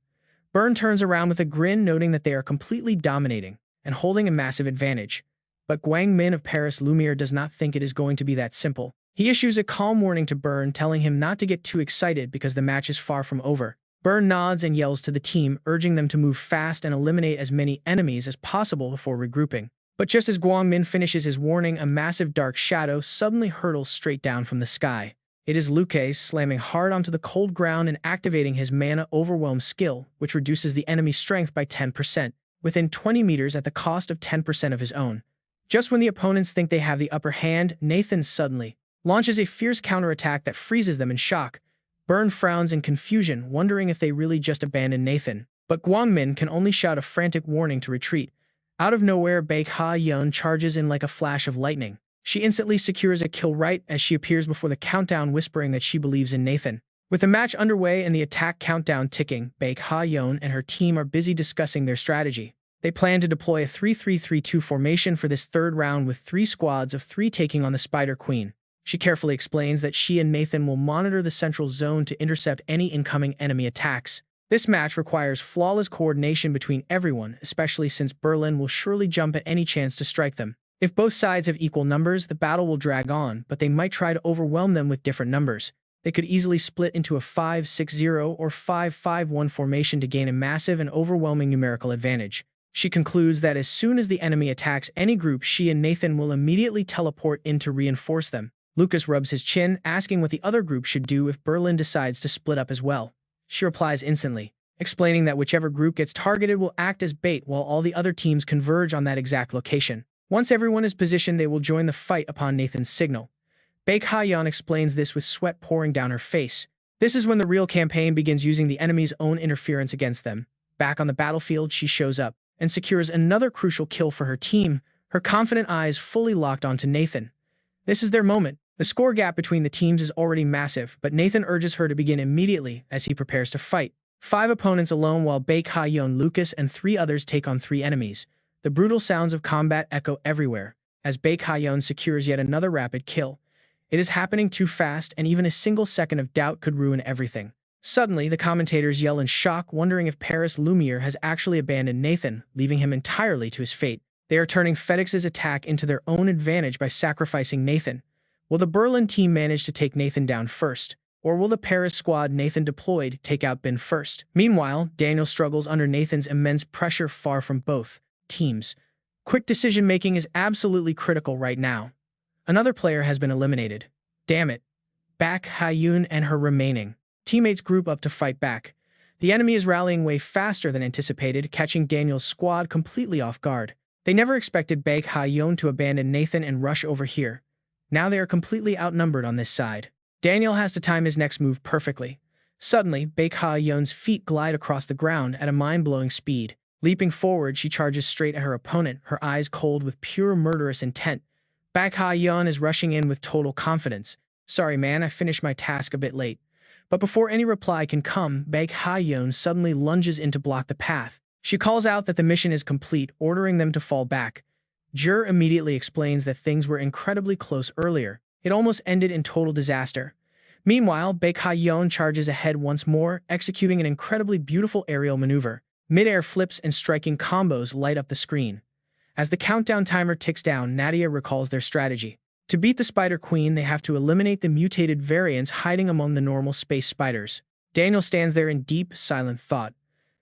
Byrne turns around with a grin, noting that they are completely dominating and holding a massive advantage. But Guang Min of Paris Lumiere does not think it is going to be that simple. He issues a calm warning to Byrne, telling him not to get too excited because the match is far from over. Byrne nods and yells to the team, urging them to move fast and eliminate as many enemies as possible before regrouping. But just as Guang Min finishes his warning, a massive dark shadow suddenly hurtles straight down from the sky. It is Luke, slamming hard onto the cold ground and activating his Mana Overwhelm skill, which reduces the enemy's strength by 10%, within 20 meters at the cost of 10% of his own. Just when the opponents think they have the upper hand, Nathan suddenly launches a fierce counterattack that freezes them in shock. Burn frowns in confusion, wondering if they really just abandoned Nathan. But Guangmin can only shout a frantic warning to retreat. Out of nowhere, Baek Ha-yeon charges in like a flash of lightning. She instantly secures a kill right as she appears before the countdown, whispering that she believes in Nathan. With the match underway and the attack countdown ticking, Baek Ha-yeon and her team are busy discussing their strategy. They plan to deploy a 3-3-3-2 formation for this third round, with 3 squads of 3 taking on the Spider Queen. She carefully explains that she and Nathan will monitor the central zone to intercept any incoming enemy attacks. This match requires flawless coordination between everyone, especially since Berlin will surely jump at any chance to strike them. If both sides have equal numbers, the battle will drag on, but they might try to overwhelm them with different numbers. They could easily split into a 5-6-0 or 5-5-1 formation to gain a massive and overwhelming numerical advantage. She concludes that as soon as the enemy attacks any group, she and Nathan will immediately teleport in to reinforce them. Lucas rubs his chin, asking what the other group should do if Berlin decides to split up as well. She replies instantly, explaining that whichever group gets targeted will act as bait while all the other teams converge on that exact location. Once everyone is positioned, they will join the fight upon Nathan's signal. Baek Ha-yeon explains this with sweat pouring down her face. This is when the real campaign begins, using the enemy's own interference against them. Back on the battlefield, she shows up and secures another crucial kill for her team, her confident eyes fully locked onto Nathan. This is their moment. The score gap between the teams is already massive, but Nathan urges her to begin immediately as he prepares to fight. 5 opponents alone, while Baek Ha-yeon, Lucas, and 3 others take on 3 enemies. The brutal sounds of combat echo everywhere as Baek Ha-yeon secures yet another rapid kill. It is happening too fast, and even a single second of doubt could ruin everything. Suddenly, the commentators yell in shock, wondering if Paris Lumiere has actually abandoned Nathan, leaving him entirely to his fate. They are turning FedEx's attack into their own advantage by sacrificing Nathan. Will the Berlin team manage to take Nathan down first? Or will the Paris squad Nathan deployed take out Ben first? Meanwhile, Daniel struggles under Nathan's immense pressure. Far from both teams. Quick decision-making is absolutely critical right now. Another player has been eliminated. Damn it. Baek Ha-yeon and her remaining teammates group up to fight back. The enemy is rallying way faster than anticipated, catching Daniel's squad completely off guard. They never expected Baek Ha-yeon to abandon Nathan and rush over here. Now they are completely outnumbered on this side. Daniel has to time his next move perfectly. Suddenly, Baek Ha-yeon's feet glide across the ground at a mind-blowing speed. Leaping forward, she charges straight at her opponent, her eyes cold with pure murderous intent. Baek Ha-yeon is rushing in with total confidence. Sorry man, I finished my task a bit late. But before any reply can come, Baek Ha-yeon suddenly lunges in to block the path. She calls out that the mission is complete, ordering them to fall back. Jur immediately explains that things were incredibly close earlier. It almost ended in total disaster. Meanwhile, Baek Ha-yeon charges ahead once more, executing an incredibly beautiful aerial maneuver. Mid-air flips and striking combos light up the screen. As the countdown timer ticks down, Nadia recalls their strategy. To beat the Spider Queen, they have to eliminate the mutated variants hiding among the normal space spiders. Daniel stands there in deep, silent thought.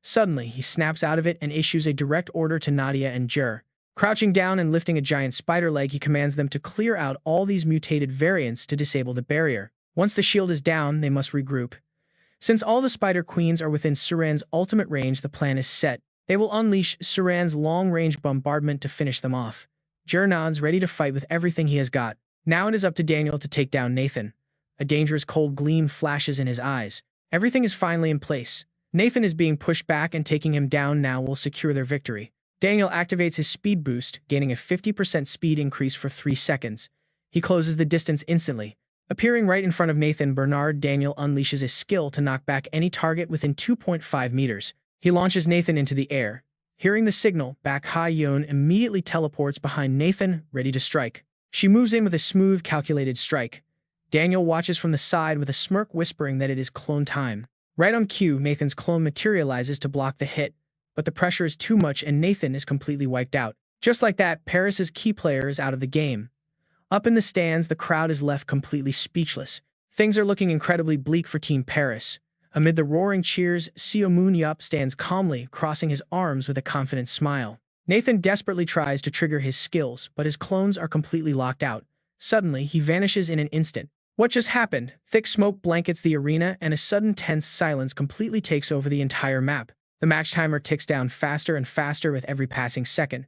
Suddenly, he snaps out of it and issues a direct order to Nadia and Jur. Crouching down and lifting a giant spider leg, he commands them to clear out all these mutated variants to disable the barrier. Once the shield is down, they must regroup. Since all the Spider Queens are within Suran's ultimate range, the plan is set. They will unleash Suran's long-range bombardment to finish them off. Jur nods, ready to fight with everything he has got. Now it is up to Daniel to take down Nathan. A dangerous cold gleam flashes in his eyes. Everything is finally in place. Nathan is being pushed back, and taking him down now will secure their victory. Daniel activates his speed boost, gaining a 50% speed increase for 3 seconds. He closes the distance instantly. Appearing right in front of Nathan Bernard, Daniel unleashes his skill to knock back any target within 2.5 meters. He launches Nathan into the air. Hearing the signal, Baek Ha-yeon immediately teleports behind Nathan, ready to strike. She moves in with a smooth, calculated strike. Daniel watches from the side with a smirk, whispering that it is clone time. Right on cue, Nathan's clone materializes to block the hit, but the pressure is too much and Nathan is completely wiped out. Just like that, Paris's key player is out of the game. Up in the stands, the crowd is left completely speechless. Things are looking incredibly bleak for Team Paris. Amid the roaring cheers, Seo Moon-yeop stands calmly, crossing his arms with a confident smile. Nathan desperately tries to trigger his skills, but his clones are completely locked out. Suddenly, he vanishes in an instant. What just happened? Thick smoke blankets the arena, and a sudden tense silence completely takes over the entire map. The match timer ticks down faster and faster with every passing second.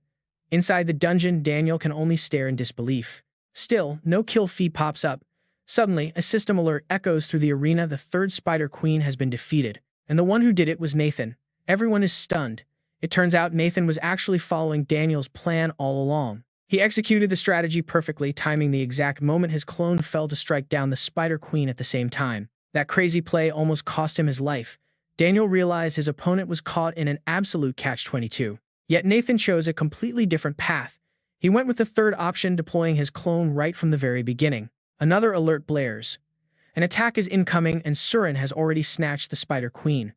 Inside the dungeon, Daniel can only stare in disbelief. Still, no kill feed pops up. Suddenly, a system alert echoes through the arena. The third Spider Queen has been defeated, and the one who did it was Nathan. Everyone is stunned. It turns out Nathan was actually following Daniel's plan all along. He executed the strategy perfectly, timing the exact moment his clone fell to strike down the Spider Queen at the same time. That crazy play almost cost him his life. Daniel realized his opponent was caught in an absolute catch-22. Yet Nathan chose a completely different path. He went with the third option, deploying his clone right from the very beginning. Another alert blares. An attack is incoming, and Surin has already snatched the Spider Queen.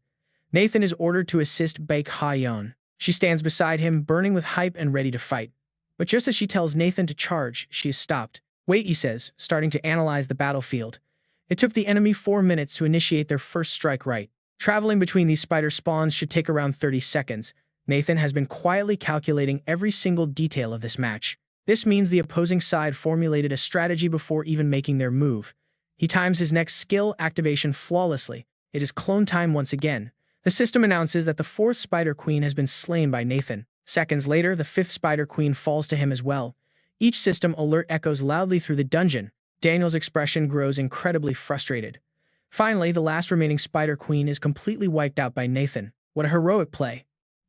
Nathan is ordered to assist Baek Ha-yeon. She stands beside him, burning with hype and ready to fight. But just as she tells Nathan to charge, she is stopped. "Wait," he says, starting to analyze the battlefield. It took the enemy 4 minutes to initiate their first strike right. Traveling between these spider spawns should take around 30 seconds. Nathan has been quietly calculating every single detail of this match. This means the opposing side formulated a strategy before even making their move. He times his next skill activation flawlessly. It is clone time once again. The system announces that the fourth Spider Queen has been slain by Nathan. Seconds later, the fifth Spider Queen falls to him as well. Each system alert echoes loudly through the dungeon. Daniel's expression grows incredibly frustrated. Finally, the last remaining Spider Queen is completely wiped out by Nathan. What a heroic play.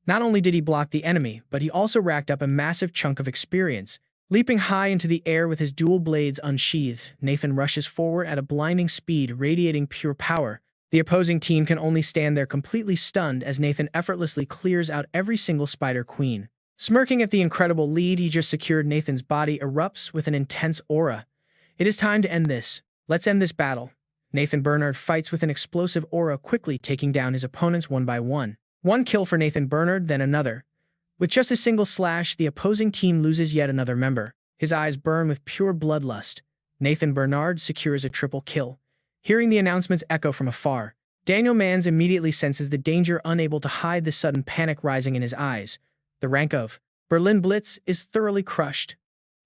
Not only did he block the enemy, but he also racked up a massive chunk of experience. Leaping high into the air with his dual blades unsheathed, Nathan rushes forward at a blinding speed, radiating pure power. The opposing team can only stand there completely stunned as Nathan effortlessly clears out every single Spider Queen. Smirking at the incredible lead he just secured, Nathan's body erupts with an intense aura. It is time to end this. Let's end this battle. Nathan Bernard fights with an explosive aura, quickly taking down his opponents one by one. One kill for Nathan Bernard, then another. With just a single slash, the opposing team loses yet another member. His eyes burn with pure bloodlust. Nathan Bernard secures a triple kill. Hearing the announcements echo from afar, Daniel Manns immediately senses the danger, unable to hide the sudden panic rising in his eyes. The rank of Berlin Blitz is thoroughly crushed.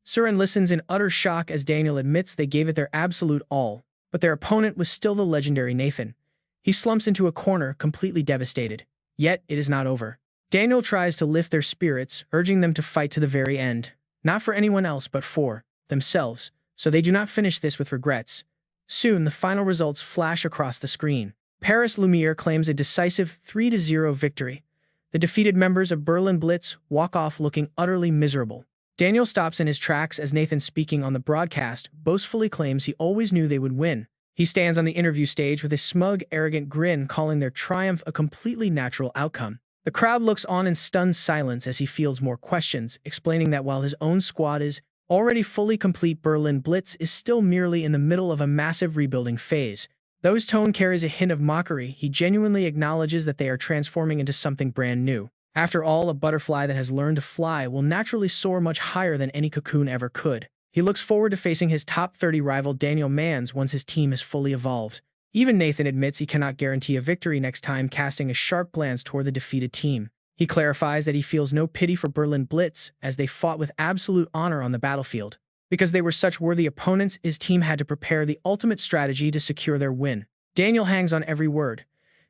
Surin listens in utter shock as Daniel admits they gave it their absolute all, but their opponent was still the legendary Nathan. He slumps into a corner, completely devastated. Yet, it is not over. Daniel tries to lift their spirits, urging them to fight to the very end. Not for anyone else, but for themselves, so they do not finish this with regrets. Soon, the final results flash across the screen. Paris Lumiere claims a decisive 3-0 victory. The defeated members of Berlin Blitz walk off looking utterly miserable. Daniel stops in his tracks as Nathan, speaking on the broadcast, boastfully claims he always knew they would win. He stands on the interview stage with a smug, arrogant grin, calling their triumph a completely natural outcome. The crowd looks on in stunned silence as he fields more questions, explaining that while his own squad is already fully complete, Berlin Blitz is still merely in the middle of a massive rebuilding phase. Though his tone carries a hint of mockery, he genuinely acknowledges that they are transforming into something brand new. After all, a butterfly that has learned to fly will naturally soar much higher than any cocoon ever could. He looks forward to facing his top 30 rival Daniel Manns once his team is fully evolved. Even Nathan admits he cannot guarantee a victory next time, casting a sharp glance toward the defeated team. He clarifies that he feels no pity for Berlin Blitz, as they fought with absolute honor on the battlefield. Because they were such worthy opponents, his team had to prepare the ultimate strategy to secure their win. Daniel hangs on every word.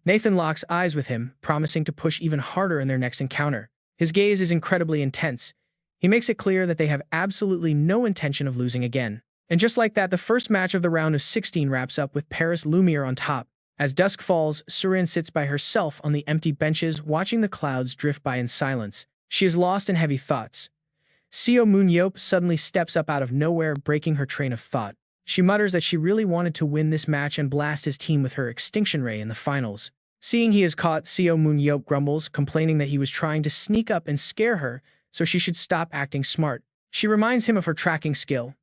Nathan locks eyes with him, promising to push even harder in their next encounter. His gaze is incredibly intense. He makes it clear that they have absolutely no intention of losing again. And just like that, the first match of the round of 16 wraps up with Paris Lumiere on top. As dusk falls, Surin sits by herself on the empty benches, watching the clouds drift by in silence. She is lost in heavy thoughts. Seo Moon-yeop suddenly steps up out of nowhere, breaking her train of thought. She mutters that she really wanted to win this match and blast his team with her extinction ray in the finals. Seeing he is caught, Seo Moon-yeop grumbles, complaining that he was trying to sneak up and scare her, so she should stop acting smart. She reminds him of her tracking skill.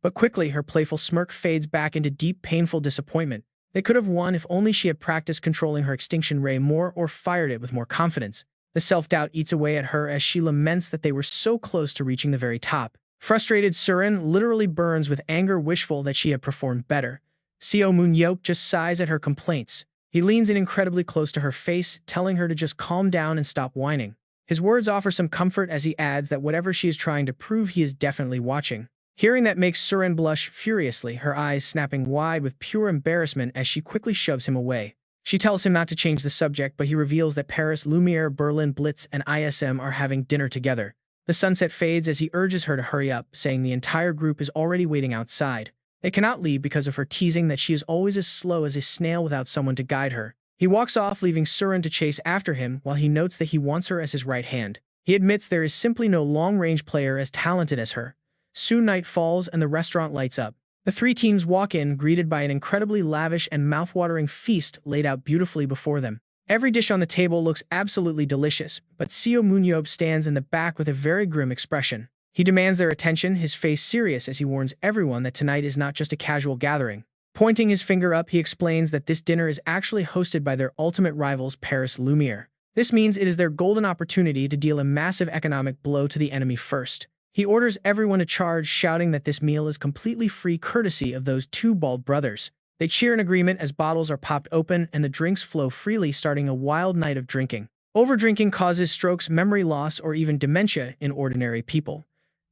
But quickly, her playful smirk fades back into deep, painful disappointment. They could have won if only she had practiced controlling her extinction ray more or fired it with more confidence. The self-doubt eats away at her as she laments that they were so close to reaching the very top. Frustrated, Surin literally burns with anger, wishful that she had performed better. Seo Moon-yeop just sighs at her complaints. He leans in incredibly close to her face, telling her to just calm down and stop whining. His words offer some comfort as he adds that whatever she is trying to prove, he is definitely watching. Hearing that makes Surin blush furiously, her eyes snapping wide with pure embarrassment as she quickly shoves him away. She tells him not to change the subject, but he reveals that Paris Lumiere, Berlin Blitz, and ISM are having dinner together. The sunset fades as he urges her to hurry up, saying the entire group is already waiting outside. They cannot leave because of her teasing that she is always as slow as a snail without someone to guide her. He walks off, leaving Surin to chase after him while he notes that he wants her as his right hand. He admits there is simply no long-range player as talented as her. Soon night falls and the restaurant lights up. The three teams walk in, greeted by an incredibly lavish and mouth-watering feast laid out beautifully before them. Every dish on the table looks absolutely delicious, but Seo Moon-yeop stands in the back with a very grim expression. He demands their attention, his face serious as he warns everyone that tonight is not just a casual gathering. Pointing his finger up, he explains that this dinner is actually hosted by their ultimate rivals, Paris Lumiere. This means it is their golden opportunity to deal a massive economic blow to the enemy first. He orders everyone to charge, shouting that this meal is completely free courtesy of those two bald brothers. They cheer in agreement as bottles are popped open and the drinks flow freely, starting a wild night of drinking. Overdrinking causes strokes, memory loss, or even dementia in ordinary people.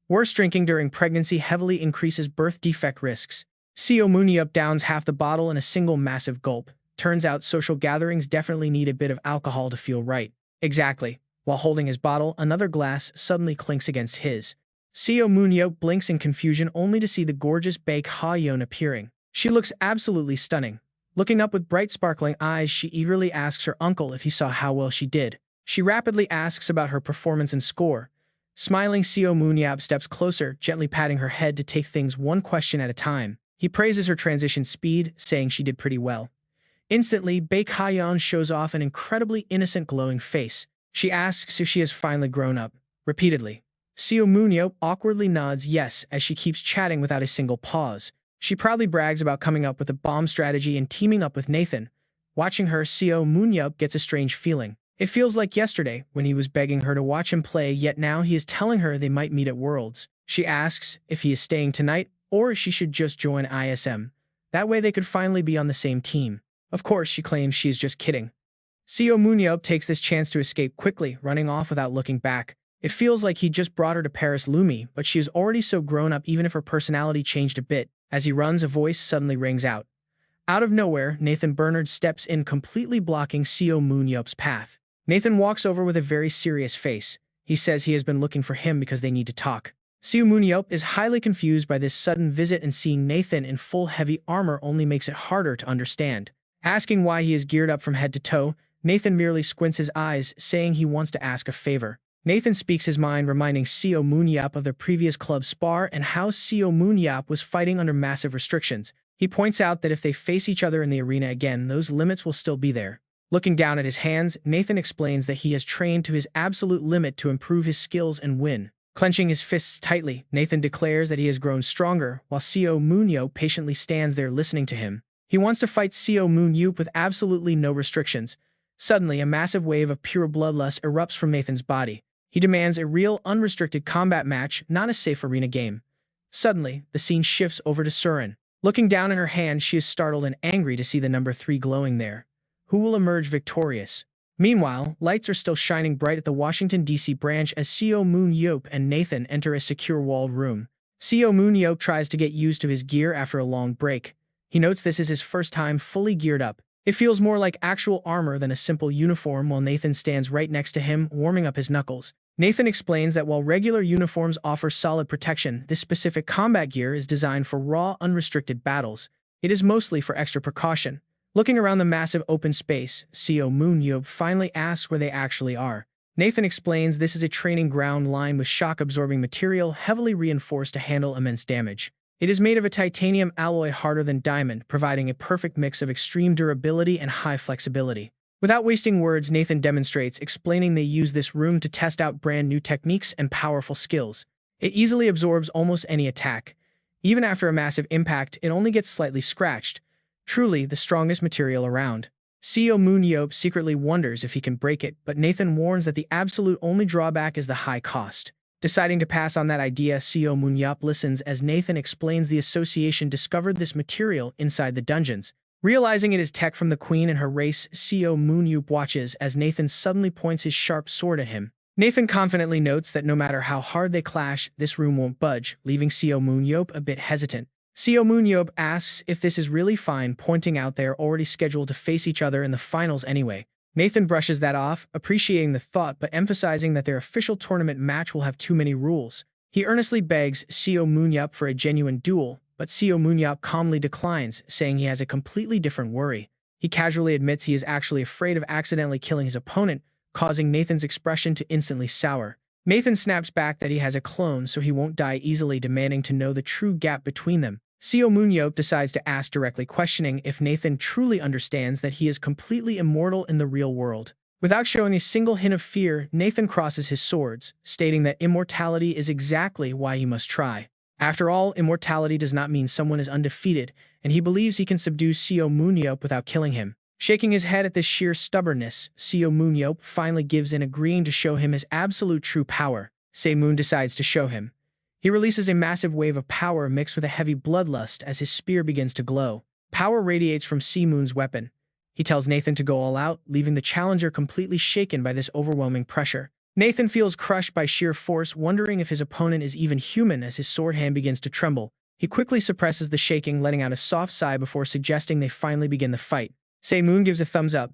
Worse, drinking during pregnancy heavily increases birth defect risks. Seo Moon-yeop downs half the bottle in a single massive gulp. Turns out social gatherings definitely need a bit of alcohol to feel right. Exactly. While holding his bottle, another glass suddenly clinks against his. Seo Moon-yeop blinks in confusion only to see the gorgeous Baek Ha-yeon appearing. She looks absolutely stunning. Looking up with bright sparkling eyes, she eagerly asks her uncle if he saw how well she did. She rapidly asks about her performance and score. Smiling, Seo Moon-yeop steps closer, gently patting her head to take things one question at a time. He praises her transition speed, saying she did pretty well. Instantly, Baek Ha-yeon shows off an incredibly innocent glowing face. She asks if she has finally grown up. Repeatedly. Seo Moon-yeop awkwardly nods yes as she keeps chatting without a single pause. She proudly brags about coming up with a bomb strategy and teaming up with Nathan. Watching her, Seo Moon-yeop gets a strange feeling. It feels like yesterday, when he was begging her to watch him play, yet now he is telling her they might meet at Worlds. She asks if he is staying tonight, or if she should just join ISM. That way they could finally be on the same team. Of course, she claims she is just kidding. Seo Moon-yeop takes this chance to escape quickly, running off without looking back. It feels like he just brought her to Paris Lumi, but she is already so grown up even if her personality changed a bit. As he runs, a voice suddenly rings out. Out of nowhere, Nathan Bernard steps in, completely blocking Seo Moon-yeop's path. Nathan walks over with a very serious face. He says he has been looking for him because they need to talk. Seo Moon-yeop is highly confused by this sudden visit, and seeing Nathan in full heavy armor only makes it harder to understand. Asking why he is geared up from head to toe, Nathan merely squints his eyes, saying he wants to ask a favor. Nathan speaks his mind, reminding Seo Moon-yeop of their previous club spar and how Seo Moon-yeop was fighting under massive restrictions. He points out that if they face each other in the arena again, those limits will still be there. Looking down at his hands, Nathan explains that he has trained to his absolute limit to improve his skills and win. Clenching his fists tightly, Nathan declares that he has grown stronger, while Seo Moon-yeop patiently stands there listening to him. He wants to fight Seo Moon-yeop with absolutely no restrictions. Suddenly, a massive wave of pure bloodlust erupts from Nathan's body. He demands a real, unrestricted combat match, not a safe arena game. Suddenly, the scene shifts over to Surin. Looking down at her hand, she is startled and angry to see the number 3 glowing there. Who will emerge victorious? Meanwhile, lights are still shining bright at the Washington, D.C. branch as Seo Moon-yeop and Nathan enter a secure walled room. Seo Moon-yeop tries to get used to his gear after a long break. He notes this is his first time fully geared up. It feels more like actual armor than a simple uniform, while Nathan stands right next to him, warming up his knuckles. Nathan explains that while regular uniforms offer solid protection, this specific combat gear is designed for raw, unrestricted battles. It is mostly for extra precaution. Looking around the massive open space, Seo Moon-yeop finally asks where they actually are. Nathan explains this is a training ground lined with shock-absorbing material heavily reinforced to handle immense damage. It is made of a titanium alloy harder than diamond, providing a perfect mix of extreme durability and high flexibility. Without wasting words, Nathan demonstrates, explaining they use this room to test out brand new techniques and powerful skills. It easily absorbs almost any attack. Even after a massive impact, it only gets slightly scratched. Truly, the strongest material around. Seo Moon-yeop secretly wonders if he can break it, but Nathan warns that the absolute only drawback is the high cost. Deciding to pass on that idea, Seo Moon-yeop listens as Nathan explains the association discovered this material inside the dungeons. Realizing it is tech from the queen and her race, Seo Moon-yeop watches as Nathan suddenly points his sharp sword at him. Nathan confidently notes that no matter how hard they clash, this room won't budge, leaving Seo Moon-yeop a bit hesitant. Seo Moon-yeop asks if this is really fine, pointing out they are already scheduled to face each other in the finals anyway. Nathan brushes that off, appreciating the thought but emphasizing that their official tournament match will have too many rules. He earnestly begs Seo Moon-yeop for a genuine duel, but Seo Moon-yeop calmly declines, saying he has a completely different worry. He casually admits he is actually afraid of accidentally killing his opponent, causing Nathan's expression to instantly sour. Nathan snaps back that he has a clone so he won't die easily, demanding to know the true gap between them. Seo Moon-yeop decides to ask directly, questioning if Nathan truly understands that he is completely immortal in the real world. Without showing a single hint of fear, Nathan crosses his swords, stating that immortality is exactly why he must try. After all, immortality does not mean someone is undefeated, and he believes he can subdue Seo Moon-yeop without killing him. Shaking his head at this sheer stubbornness, Seo Moon-yeop finally gives in, agreeing to show him his absolute true power. Seo Moon decides to show him. He releases a massive wave of power mixed with a heavy bloodlust as his spear begins to glow. Power radiates from Seo Moon's weapon. He tells Nathan to go all out, leaving the challenger completely shaken by this overwhelming pressure. Nathan feels crushed by sheer force, wondering if his opponent is even human as his sword hand begins to tremble. He quickly suppresses the shaking, letting out a soft sigh before suggesting they finally begin the fight. Seo Moon gives a thumbs up.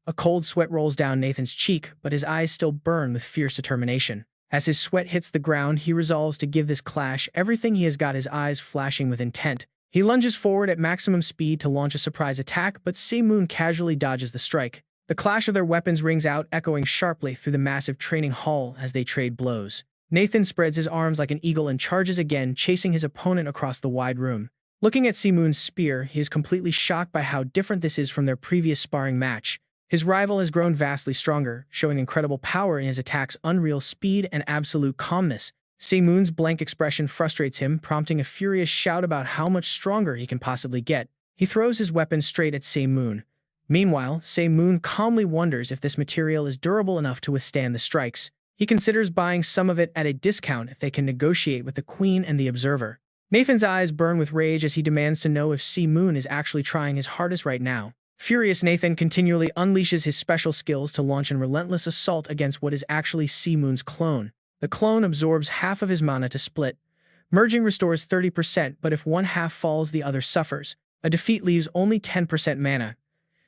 A cold sweat rolls down Nathan's cheek, but his eyes still burn with fierce determination. As his sweat hits the ground, he resolves to give this clash everything he has got, his eyes flashing with intent. He lunges forward at maximum speed to launch a surprise attack, but Seo Moon casually dodges the strike. The clash of their weapons rings out, echoing sharply through the massive training hall as they trade blows. Nathan spreads his arms like an eagle and charges again, chasing his opponent across the wide room. Looking at Seo Moon's spear, he is completely shocked by how different this is from their previous sparring match. His rival has grown vastly stronger, showing incredible power in his attacks, unreal speed, and absolute calmness. Seo Moon's blank expression frustrates him, prompting a furious shout about how much stronger he can possibly get. He throws his weapon straight at Seo Moon. Meanwhile, Seo Moon calmly wonders if this material is durable enough to withstand the strikes. He considers buying some of it at a discount if they can negotiate with the Queen and the Observer. Nathan's eyes burn with rage as he demands to know if Seo Moon is actually trying his hardest right now. Furious, Nathan continually unleashes his special skills to launch a relentless assault against what is actually Seo Moon's clone. The clone absorbs half of his mana to split. Merging restores 30%, but if one half falls, the other suffers. A defeat leaves only 10% mana.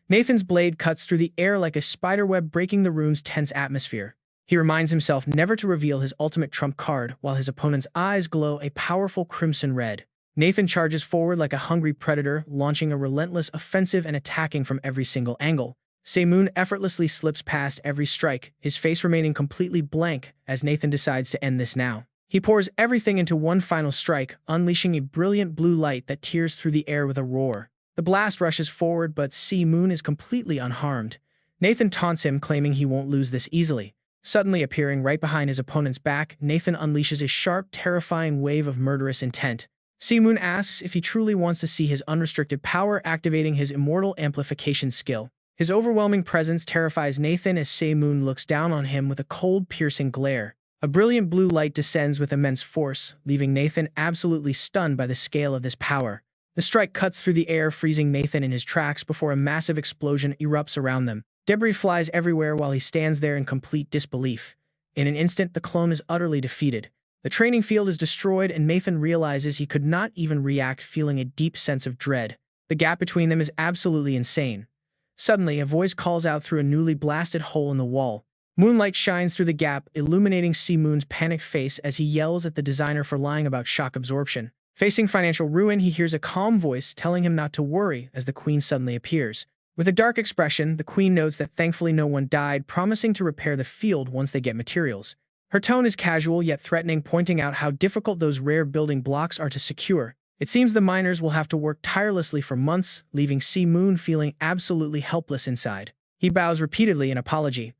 Nathan's blade cuts through the air like a spiderweb, breaking the room's tense atmosphere. He reminds himself never to reveal his ultimate trump card, while his opponent's eyes glow a powerful crimson red. Nathan charges forward like a hungry predator, launching a relentless offensive and attacking from every single angle. Seo Moon effortlessly slips past every strike, his face remaining completely blank as Nathan decides to end this now. He pours everything into one final strike, unleashing a brilliant blue light that tears through the air with a roar. The blast rushes forward, but Seo Moon is completely unharmed. Nathan taunts him, claiming he won't lose this easily. Suddenly appearing right behind his opponent's back, Nathan unleashes a sharp, terrifying wave of murderous intent. Seo Moon asks if he truly wants to see his unrestricted power, activating his immortal amplification skill. His overwhelming presence terrifies Nathan as Seo Moon looks down on him with a cold, piercing glare. A brilliant blue light descends with immense force, leaving Nathan absolutely stunned by the scale of this power. The strike cuts through the air, freezing Nathan in his tracks before a massive explosion erupts around them. Debris flies everywhere while he stands there in complete disbelief. In an instant, the clone is utterly defeated. The training field is destroyed, and Nathan realizes he could not even react, feeling a deep sense of dread. The gap between them is absolutely insane. Suddenly, a voice calls out through a newly blasted hole in the wall. Moonlight shines through the gap, illuminating Seo Moon's panicked face as he yells at the designer for lying about shock absorption. Facing financial ruin, he hears a calm voice telling him not to worry as the Queen suddenly appears. With a dark expression, the Queen notes that thankfully no one died, promising to repair the field once they get materials. Her tone is casual yet threatening, pointing out how difficult those rare building blocks are to secure. It seems the miners will have to work tirelessly for months, leaving Seo Moon feeling absolutely helpless inside. He bows repeatedly in apology.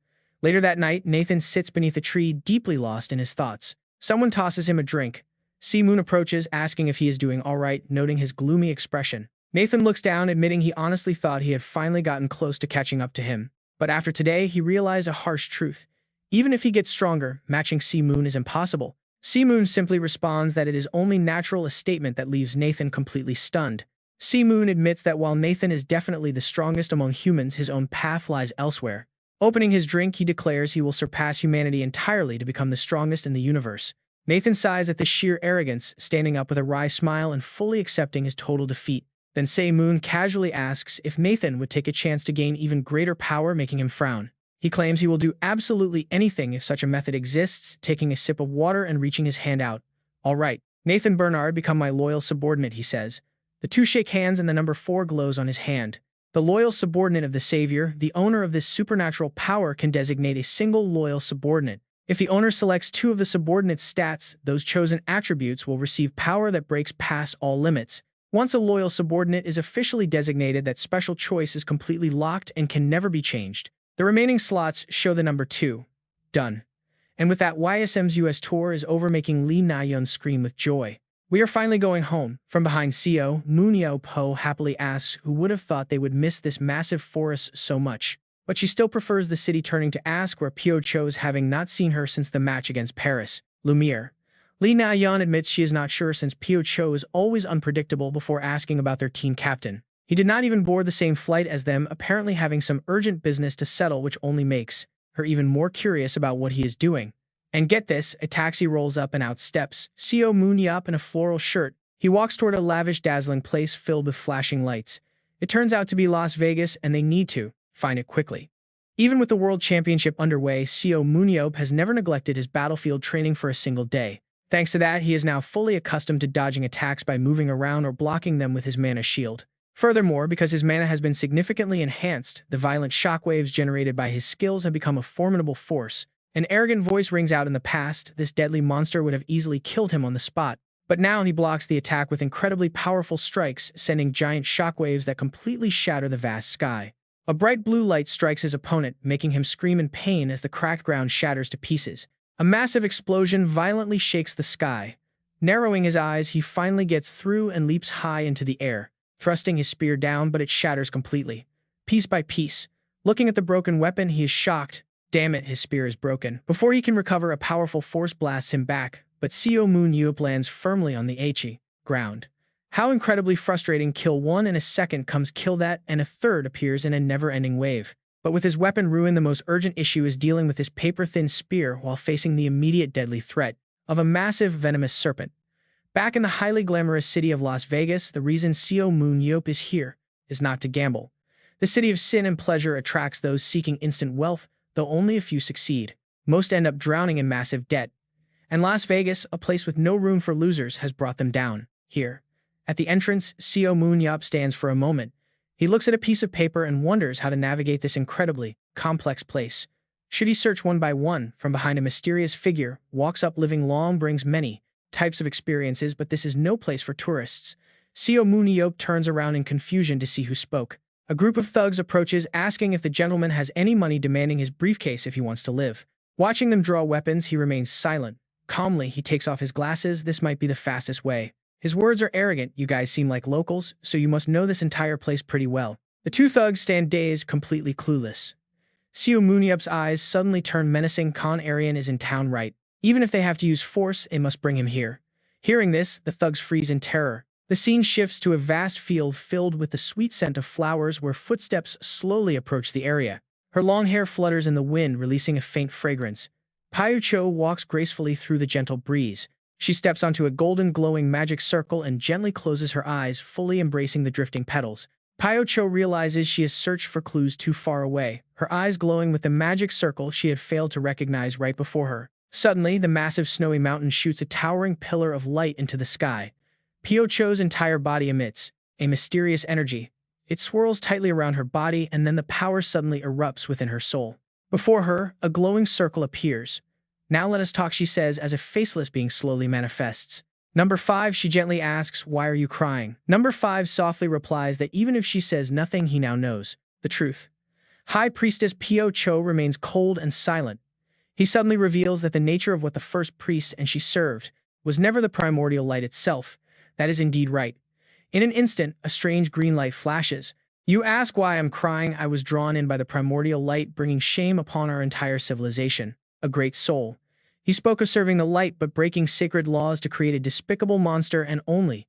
Later that night, Nathan sits beneath a tree, deeply lost in his thoughts. Someone tosses him a drink. Seo Moon approaches, asking if he is doing all right, noting his gloomy expression. Nathan looks down, admitting he honestly thought he had finally gotten close to catching up to him. But after today, he realized a harsh truth. Even if he gets stronger, matching Seo Moon is impossible. Seo Moon simply responds that it is only natural, a statement that leaves Nathan completely stunned. Seo Moon admits that while Nathan is definitely the strongest among humans, his own path lies elsewhere. Opening his drink, he declares he will surpass humanity entirely to become the strongest in the universe. Nathan sighs at the sheer arrogance, standing up with a wry smile and fully accepting his total defeat. Then Seo Moon casually asks if Nathan would take a chance to gain even greater power, making him frown. He claims he will do absolutely anything if such a method exists, taking a sip of water and reaching his hand out. All right, Nathan Bernard, become my loyal subordinate, he says. The two shake hands and the number 4 glows on his hand. The loyal subordinate of the Savior, the owner of this supernatural power, can designate a single loyal subordinate. If the owner selects 2 of the subordinate's stats, those chosen attributes will receive power that breaks past all limits. Once a loyal subordinate is officially designated, that special choice is completely locked and can never be changed. The remaining slots show the number 2. Done. And with that, YSM's US tour is over, making Lee Na-yeon scream with joy. We are finally going home. From behind, Seo Moon-yeop happily asks who would have thought they would miss this massive forest so much. But she still prefers the city, turning to ask where Peo Cho's, having not seen her since the match against Paris. Lumiere. Lee Na-yeon admits she is not sure, since Peo Cho is always unpredictable, before asking about their team captain. He did not even board the same flight as them, apparently having some urgent business to settle, which only makes her even more curious about what he is doing. And get this, a taxi rolls up and out steps Seo Moon-yeop in a floral shirt. He walks toward a lavish, dazzling place filled with flashing lights. It turns out to be Las Vegas, and they need to find it quickly. Even with the World Championship underway, Seo Moon-yeop has never neglected his battlefield training for a single day. Thanks to that, he is now fully accustomed to dodging attacks by moving around or blocking them with his mana shield. Furthermore, because his mana has been significantly enhanced, the violent shockwaves generated by his skills have become a formidable force. An arrogant voice rings out: in the past, this deadly monster would have easily killed him on the spot. But now he blocks the attack with incredibly powerful strikes, sending giant shockwaves that completely shatter the vast sky. A bright blue light strikes his opponent, making him scream in pain as the cracked ground shatters to pieces. A massive explosion violently shakes the sky. Narrowing his eyes, he finally gets through and leaps high into the air, thrusting his spear down, but it shatters completely, piece by piece. Looking at the broken weapon, he is shocked. Damn it, his spear is broken. Before he can recover, a powerful force blasts him back, but Seo Moon-yeop lands firmly on the ground. How incredibly frustrating. Kill 1 in a second comes kill that, and a third appears in a never-ending wave. But with his weapon ruined, the most urgent issue is dealing with his paper-thin spear while facing the immediate deadly threat of a massive venomous serpent. Back in the highly glamorous city of Las Vegas, the reason Seo Moon-yeop is here is not to gamble. The city of sin and pleasure attracts those seeking instant wealth, though only a few succeed. Most end up drowning in massive debt. And Las Vegas, a place with no room for losers, has brought them down. Here, at the entrance, Seo Moon-yeop stands for a moment. He looks at a piece of paper and wonders how to navigate this incredibly complex place. Should he search one by one? From behind, a mysterious figure walks up. Living long brings many types of experiences, but this is no place for tourists. Seo Moon-yeop turns around in confusion to see who spoke. A group of thugs approaches, asking if the gentleman has any money, demanding his briefcase if he wants to live. Watching them draw weapons, he remains silent. Calmly, he takes off his glasses. This might be the fastest way. His words are arrogant. You guys seem like locals, so you must know this entire place pretty well. The two thugs stand dazed, completely clueless. Seo Moon-yeop's eyes suddenly turn menacing. Con Aryan is in town, right? Even if they have to use force, they must bring him here. Hearing this, the thugs freeze in terror. The scene shifts to a vast field filled with the sweet scent of flowers, where footsteps slowly approach the area. Her long hair flutters in the wind, releasing a faint fragrance. Peo Cho walks gracefully through the gentle breeze. She steps onto a golden glowing magic circle and gently closes her eyes, fully embracing the drifting petals. Peo Cho realizes she has searched for clues too far away, her eyes glowing with the magic circle she had failed to recognize right before her. Suddenly, the massive snowy mountain shoots a towering pillar of light into the sky. Peo Cho's entire body emits a mysterious energy. It swirls tightly around her body, and then the power suddenly erupts within her soul. Before her, a glowing circle appears. Now let us talk, she says, as a faceless being slowly manifests. Number 5, she gently asks, why are you crying? Number 5 softly replies that even if she says nothing, he now knows the truth. High Priestess Peo Cho remains cold and silent. He suddenly reveals that the nature of what the first priest and she served was never the primordial light itself. That is indeed right. In an instant, a strange green light flashes. You ask why I'm crying? I was drawn in by the primordial light, bringing shame upon our entire civilization. A great soul. He spoke of serving the light but breaking sacred laws to create a despicable monster, and only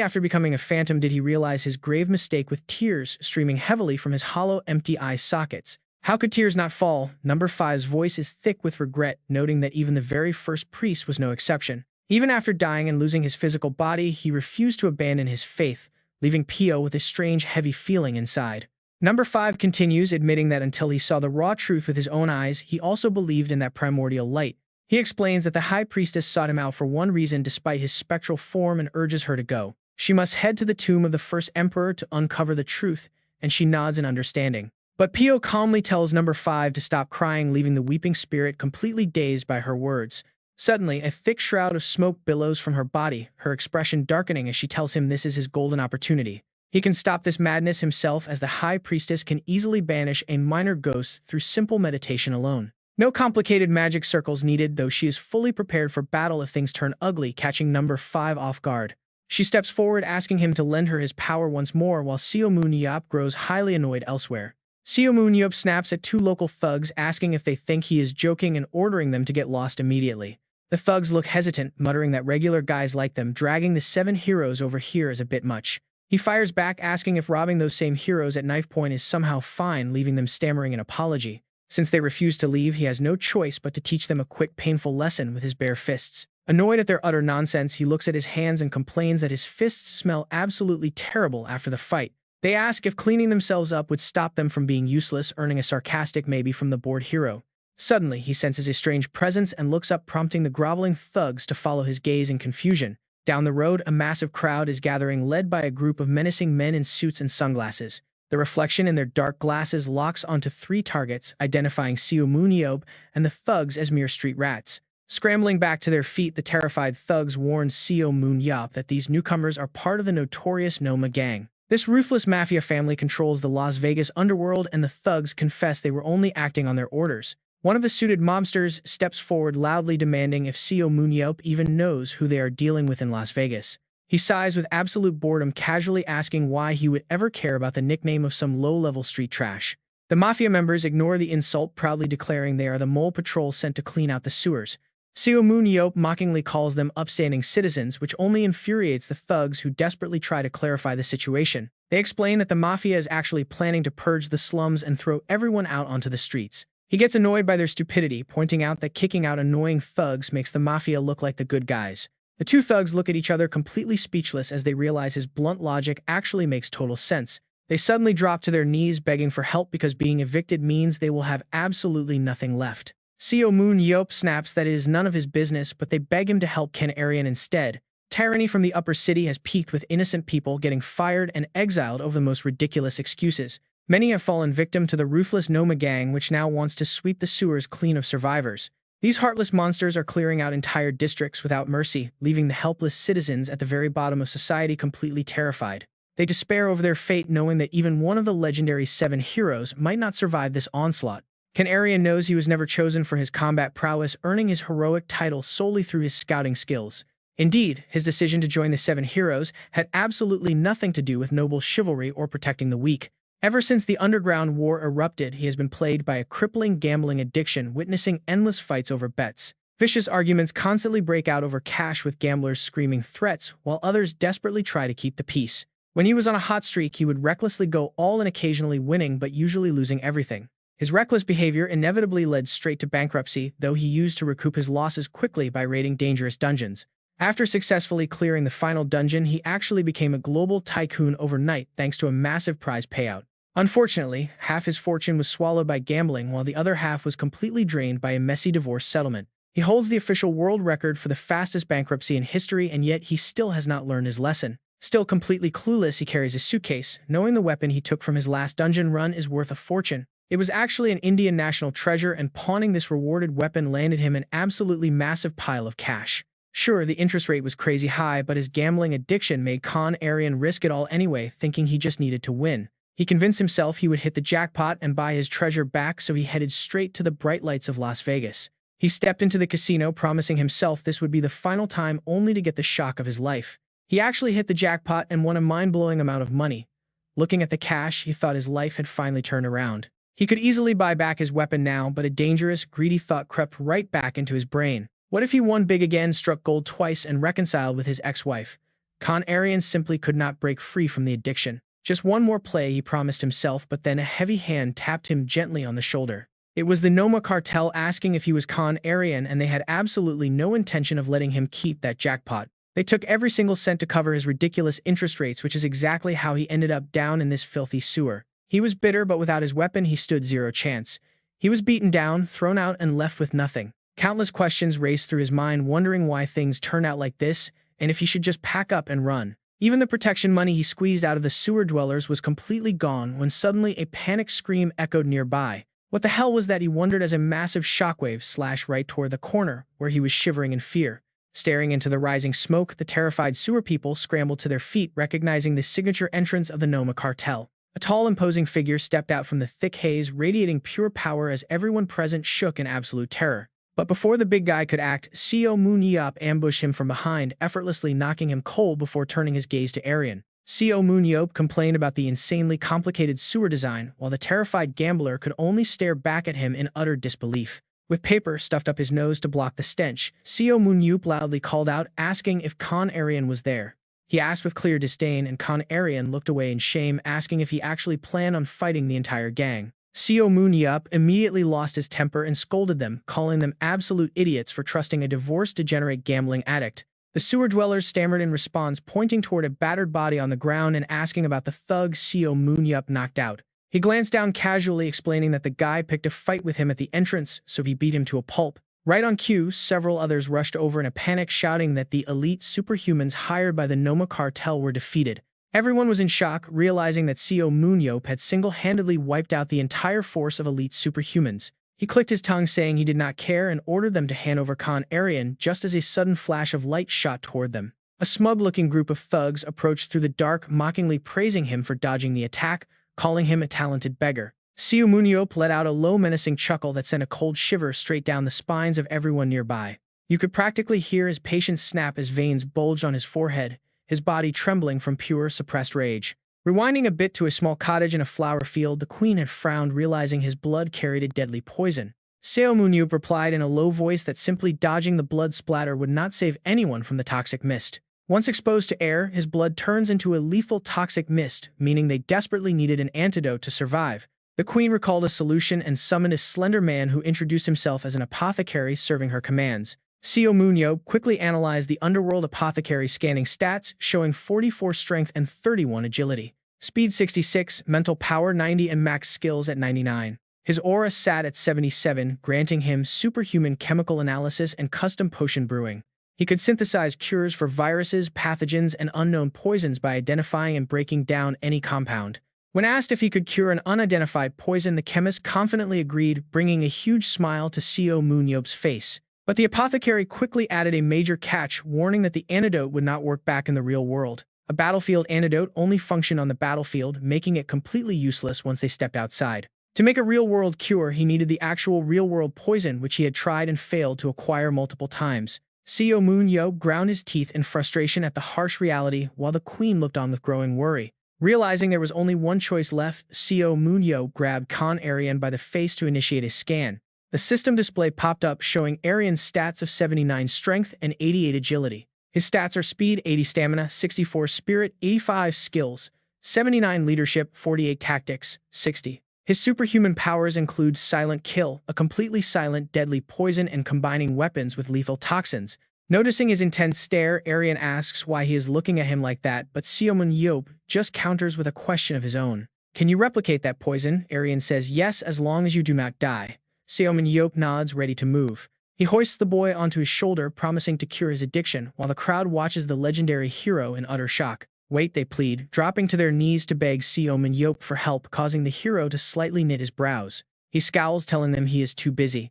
after becoming a phantom did he realize his grave mistake, with tears streaming heavily from his hollow, empty eye sockets. How could tears not fall? Number 5's voice is thick with regret, noting that even the very first priest was no exception. Even after dying and losing his physical body, he refused to abandon his faith, leaving Peo with a strange, heavy feeling inside. Number 5 continues, admitting that until he saw the raw truth with his own eyes, he also believed in that primordial light. He explains that the High Priestess sought him out for one reason despite his spectral form and urges her to go. She must head to the tomb of the first emperor to uncover the truth, and she nods in understanding. But Pio calmly tells number 5 to stop crying, leaving the weeping spirit completely dazed by her words. Suddenly, a thick shroud of smoke billows from her body, her expression darkening as she tells him this is his golden opportunity. He can stop this madness himself, as the High Priestess can easily banish a minor ghost through simple meditation alone. No complicated magic circles needed, though she is fully prepared for battle if things turn ugly, catching number 5 off guard. She steps forward, asking him to lend her his power once more, while Seo Moon-yeop grows highly annoyed elsewhere. Seo Moon-yeop snaps at two local thugs, asking if they think he is joking and ordering them to get lost immediately. The thugs look hesitant, muttering that regular guys like them dragging the 7 heroes over here is a bit much. He fires back, asking if robbing those same heroes at knife point is somehow fine, leaving them stammering an apology. Since they refuse to leave, he has no choice but to teach them a quick, painful lesson with his bare fists. Annoyed at their utter nonsense, he looks at his hands and complains that his fists smell absolutely terrible after the fight. They ask if cleaning themselves up would stop them from being useless, earning a sarcastic maybe from the bored hero. Suddenly, he senses a strange presence and looks up, prompting the groveling thugs to follow his gaze in confusion. Down the road, a massive crowd is gathering, led by a group of menacing men in suits and sunglasses. The reflection in their dark glasses locks onto 3 targets, identifying Seo Moon-yeop and the thugs as mere street rats. Scrambling back to their feet, the terrified thugs warn Seo Moon-yeop that these newcomers are part of the notorious Noma gang. This ruthless mafia family controls the Las Vegas underworld, and the thugs confess they were only acting on their orders. One of the suited mobsters steps forward, loudly demanding if Seo Moon-yeop even knows who they are dealing with in Las Vegas. He sighs with absolute boredom, casually asking why he would ever care about the nickname of some low-level street trash. The mafia members ignore the insult, proudly declaring they are the mole patrol sent to clean out the sewers. Seo Moon-yeop mockingly calls them upstanding citizens, which only infuriates the thugs, who desperately try to clarify the situation. They explain that the mafia is actually planning to purge the slums and throw everyone out onto the streets. He gets annoyed by their stupidity, pointing out that kicking out annoying thugs makes the mafia look like the good guys. The 2 thugs look at each other, completely speechless, as they realize his blunt logic actually makes total sense. They suddenly drop to their knees, begging for help because being evicted means they will have absolutely nothing left. Seo Moon-yeop snaps that it is none of his business, but they beg him to help Ken Arian instead. Tyranny from the upper city has peaked, with innocent people getting fired and exiled over the most ridiculous excuses. Many have fallen victim to the ruthless Noma gang, which now wants to sweep the sewers clean of survivors. These heartless monsters are clearing out entire districts without mercy, leaving the helpless citizens at the very bottom of society completely terrified. They despair over their fate, knowing that even one of the legendary 7 heroes might not survive this onslaught. Ken Arian knows he was never chosen for his combat prowess, earning his heroic title solely through his scouting skills. Indeed, his decision to join the 7 heroes had absolutely nothing to do with noble chivalry or protecting the weak. Ever since the Underground War erupted, he has been plagued by a crippling gambling addiction, witnessing endless fights over bets. Vicious arguments constantly break out over cash, with gamblers screaming threats, while others desperately try to keep the peace. When he was on a hot streak, he would recklessly go all in, occasionally winning but usually losing everything. His reckless behavior inevitably led straight to bankruptcy, though he used to recoup his losses quickly by raiding dangerous dungeons. After successfully clearing the final dungeon, he actually became a global tycoon overnight thanks to a massive prize payout. Unfortunately, half his fortune was swallowed by gambling, while the other half was completely drained by a messy divorce settlement. He holds the official world record for the fastest bankruptcy in history, and yet he still has not learned his lesson. Still completely clueless, he carries his suitcase, knowing the weapon he took from his last dungeon run is worth a fortune. It was actually an Indian national treasure, and pawning this rewarded weapon landed him an absolutely massive pile of cash. Sure, the interest rate was crazy high, but his gambling addiction made Ken Arian risk it all anyway, thinking he just needed to win. He convinced himself he would hit the jackpot and buy his treasure back, so he headed straight to the bright lights of Las Vegas. He stepped into the casino, promising himself this would be the final time, only to get the shock of his life. He actually hit the jackpot and won a mind-blowing amount of money. Looking at the cash, he thought his life had finally turned around. He could easily buy back his weapon now, but a dangerous, greedy thought crept right back into his brain. What if he won big again, struck gold twice, and reconciled with his ex-wife? Ken Arian simply could not break free from the addiction. Just one more play, he promised himself, but then a heavy hand tapped him gently on the shoulder. It was the Noma cartel asking if he was Ken Arian, and they had absolutely no intention of letting him keep that jackpot. They took every single cent to cover his ridiculous interest rates, which is exactly how he ended up down in this filthy sewer. He was bitter, but without his weapon he stood zero chance. He was beaten down, thrown out, and left with nothing. Countless questions raced through his mind, wondering why things turned out like this, and if he should just pack up and run. Even the protection money he squeezed out of the sewer dwellers was completely gone when suddenly a panicked scream echoed nearby. What the hell was that, he wondered as a massive shockwave slashed right toward the corner, where he was shivering in fear. Staring into the rising smoke, the terrified sewer people scrambled to their feet, recognizing the signature entrance of the Noma cartel. A tall, imposing figure stepped out from the thick haze, radiating pure power as everyone present shook in absolute terror. But before the big guy could act, Seo Moon-yeop ambushed him from behind, effortlessly knocking him cold before turning his gaze to Arian. Seo Moon-yeop complained about the insanely complicated sewer design, while the terrified gambler could only stare back at him in utter disbelief. With paper stuffed up his nose to block the stench, Seo Moon-yeop loudly called out, asking if Con Arian was there. He asked with clear disdain, and Con Arian looked away in shame, asking if he actually planned on fighting the entire gang. Seo Moon-yeop immediately lost his temper and scolded them, calling them absolute idiots for trusting a divorced, degenerate gambling addict. The sewer dwellers stammered in response, pointing toward a battered body on the ground and asking about the thug Seo Moon-yeop knocked out. He glanced down casually, explaining that the guy picked a fight with him at the entrance, so he beat him to a pulp. Right on cue, several others rushed over in a panic, shouting that the elite superhumans hired by the Noma cartel were defeated. Everyone was in shock, realizing that Seo Moon-yeop had single-handedly wiped out the entire force of elite superhumans. He clicked his tongue, saying he did not care, and ordered them to hand over Con Arian just as a sudden flash of light shot toward them. A smug-looking group of thugs approached through the dark, mockingly praising him for dodging the attack, calling him a talented beggar. Seo Moon-yeop let out a low, menacing chuckle that sent a cold shiver straight down the spines of everyone nearby. You could practically hear his patience snap as veins bulged on his forehead, his body trembling from pure, suppressed rage. Rewinding a bit to a small cottage in a flower field, the queen had frowned, realizing his blood carried a deadly poison. Seo Moon-yeop replied in a low voice that simply dodging the blood splatter would not save anyone from the toxic mist. Once exposed to air, his blood turns into a lethal toxic mist, meaning they desperately needed an antidote to survive. The queen recalled a solution and summoned a slender man who introduced himself as an apothecary serving her commands. Seo Moon-yeop quickly analyzed the underworld apothecary, scanning stats, showing 44 strength and 31 agility. Speed 66, mental power 90, and max skills at 99. His aura sat at 77, granting him superhuman chemical analysis and custom potion brewing. He could synthesize cures for viruses, pathogens, and unknown poisons by identifying and breaking down any compound. When asked if he could cure an unidentified poison, the chemist confidently agreed, bringing a huge smile to Seo Moon-yeop's face. But the apothecary quickly added a major catch, warning that the antidote would not work back in the real world. A battlefield antidote only functioned on the battlefield, making it completely useless once they stepped outside. To make a real-world cure, he needed the actual real-world poison, which he had tried and failed to acquire multiple times. Seo Moon-yeop ground his teeth in frustration at the harsh reality, while the queen looked on with growing worry. Realizing there was only one choice left, Seo Moon-yeop grabbed Con Arian by the face to initiate a scan. The system display popped up, showing Arian's stats of 79 strength and 88 agility. His stats are speed, 80 stamina, 64 spirit, 85 skills, 79 leadership, 48 tactics, 60. His superhuman powers include Silent Kill, a completely silent, deadly poison, and combining weapons with lethal toxins. Noticing his intense stare, Arian asks why he is looking at him like that, but Seo Moon-yeop just counters with a question of his own. Can you replicate that poison? Arian says yes, as long as you do not die. Seo Moon-yeop nods, ready to move. He hoists the boy onto his shoulder, promising to cure his addiction, while the crowd watches the legendary hero in utter shock. Wait, they plead, dropping to their knees to beg Seo Moon-yeop for help, causing the hero to slightly knit his brows. He scowls, telling them he is too busy.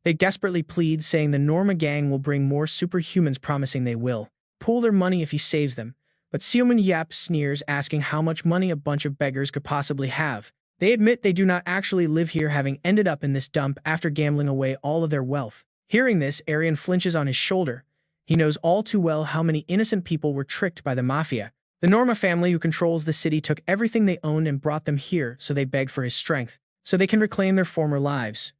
They desperately plead, saying the Norma gang will bring more superhumans, promising they will pool their money if he saves them. But Seo Moon-yeop sneers, asking how much money a bunch of beggars could possibly have. They admit they do not actually live here, having ended up in this dump after gambling away all of their wealth. Hearing this, Arian flinches on his shoulder. He knows all too well how many innocent people were tricked by the mafia. The Norma family, who controls the city, took everything they owned and brought them here, so they beg for his strength, so they can reclaim their former lives.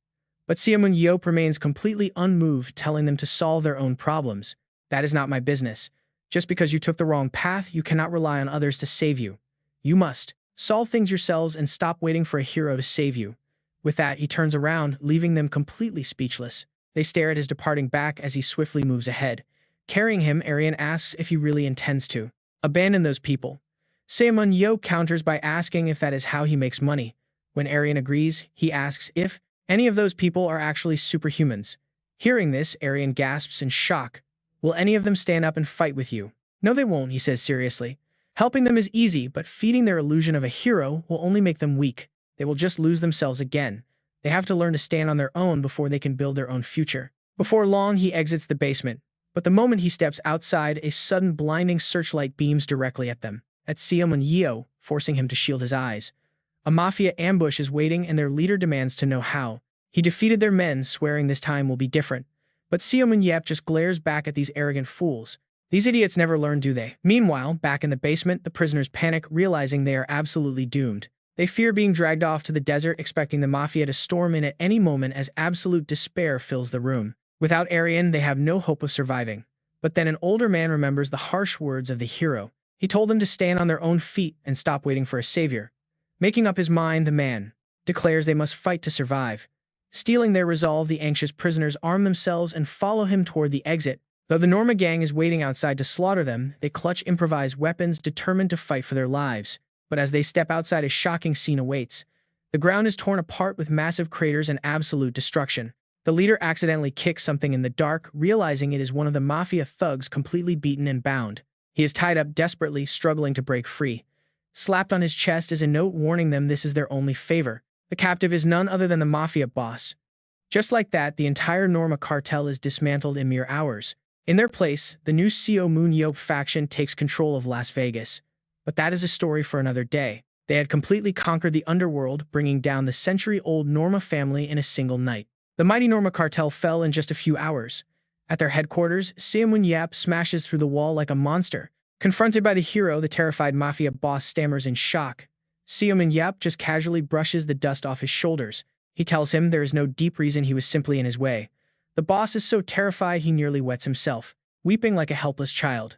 But Seo Moon-yeop remains completely unmoved, telling them to solve their own problems. That is not my business. Just because you took the wrong path, you cannot rely on others to save you. You must solve things yourselves and stop waiting for a hero to save you. With that, he turns around, leaving them completely speechless. They stare at his departing back as he swiftly moves ahead. Carrying him, Arian asks if he really intends to abandon those people. Seo Moon-yeop counters by asking if that is how he makes money. When Arian agrees, he asks if any of those people are actually superhumans. Hearing this, Arian gasps in shock. Will any of them stand up and fight with you? No, they won't, he says seriously. Helping them is easy, but feeding their illusion of a hero will only make them weak. They will just lose themselves again. They have to learn to stand on their own before they can build their own future. Before long, he exits the basement. But the moment he steps outside, a sudden blinding searchlight beams directly at them. At Seo Moon-yeop, forcing him to shield his eyes. A mafia ambush is waiting and their leader demands to know how. He defeated their men, swearing this time will be different. But Seo Moon-yeop just glares back at these arrogant fools. These idiots never learn, do they? Meanwhile, back in the basement, the prisoners panic, realizing they are absolutely doomed. They fear being dragged off to the desert, expecting the mafia to storm in at any moment as absolute despair fills the room. Without Arian, they have no hope of surviving. But then an older man remembers the harsh words of the hero. He told them to stand on their own feet and stop waiting for a savior. Making up his mind, the man declares they must fight to survive. Stealing their resolve, the anxious prisoners arm themselves and follow him toward the exit. Though the Norma gang is waiting outside to slaughter them, they clutch improvised weapons, determined to fight for their lives. But as they step outside, a shocking scene awaits. The ground is torn apart with massive craters and absolute destruction. The leader accidentally kicks something in the dark, realizing it is one of the mafia thugs, completely beaten and bound. He is tied up desperately, struggling to break free. Slapped on his chest is a note warning them this is their only favor. The captive is none other than the mafia boss. Just like that, the entire Norma cartel is dismantled in mere hours. In their place, the new Seo Moon-yeop faction takes control of Las Vegas. But that is a story for another day. They had completely conquered the underworld, bringing down the century-old Norma family in a single night. The mighty Norma cartel fell in just a few hours. At their headquarters, Seo Moon-yeop smashes through the wall like a monster. Confronted by the hero, the terrified mafia boss stammers in shock. Seo Moon-yeop just casually brushes the dust off his shoulders. He tells him there is no deep reason, he was simply in his way. The boss is so terrified he nearly wets himself, weeping like a helpless child.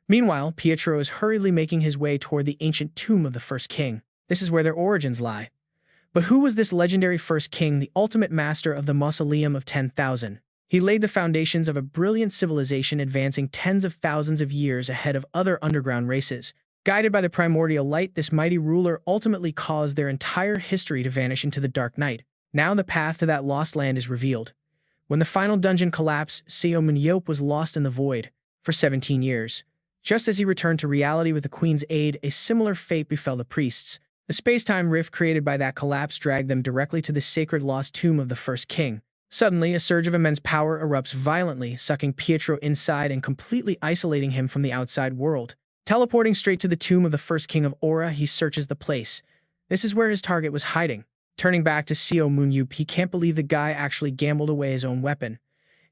Meanwhile, Pietro is hurriedly making his way toward the ancient tomb of the first king. This is where their origins lie. But who was this legendary first king, the ultimate master of the Mausoleum of 10,000? He laid the foundations of a brilliant civilization, advancing tens of thousands of years ahead of other underground races. Guided by the primordial light, this mighty ruler ultimately caused their entire history to vanish into the dark night. Now the path to that lost land is revealed. When the final dungeon collapsed, Seo Moon-yeop was lost in the void for 17 years. Just as he returned to reality with the Queen's aid, a similar fate befell the priests. The space-time rift created by that collapse dragged them directly to the sacred lost tomb of the first king. Suddenly, a surge of immense power erupts violently, sucking Pietro inside and completely isolating him from the outside world. Teleporting straight to the tomb of the first king of Aura, he searches the place. This is where his target was hiding. Turning back to Seo Moon-yeop, he can't believe the guy actually gambled away his own weapon.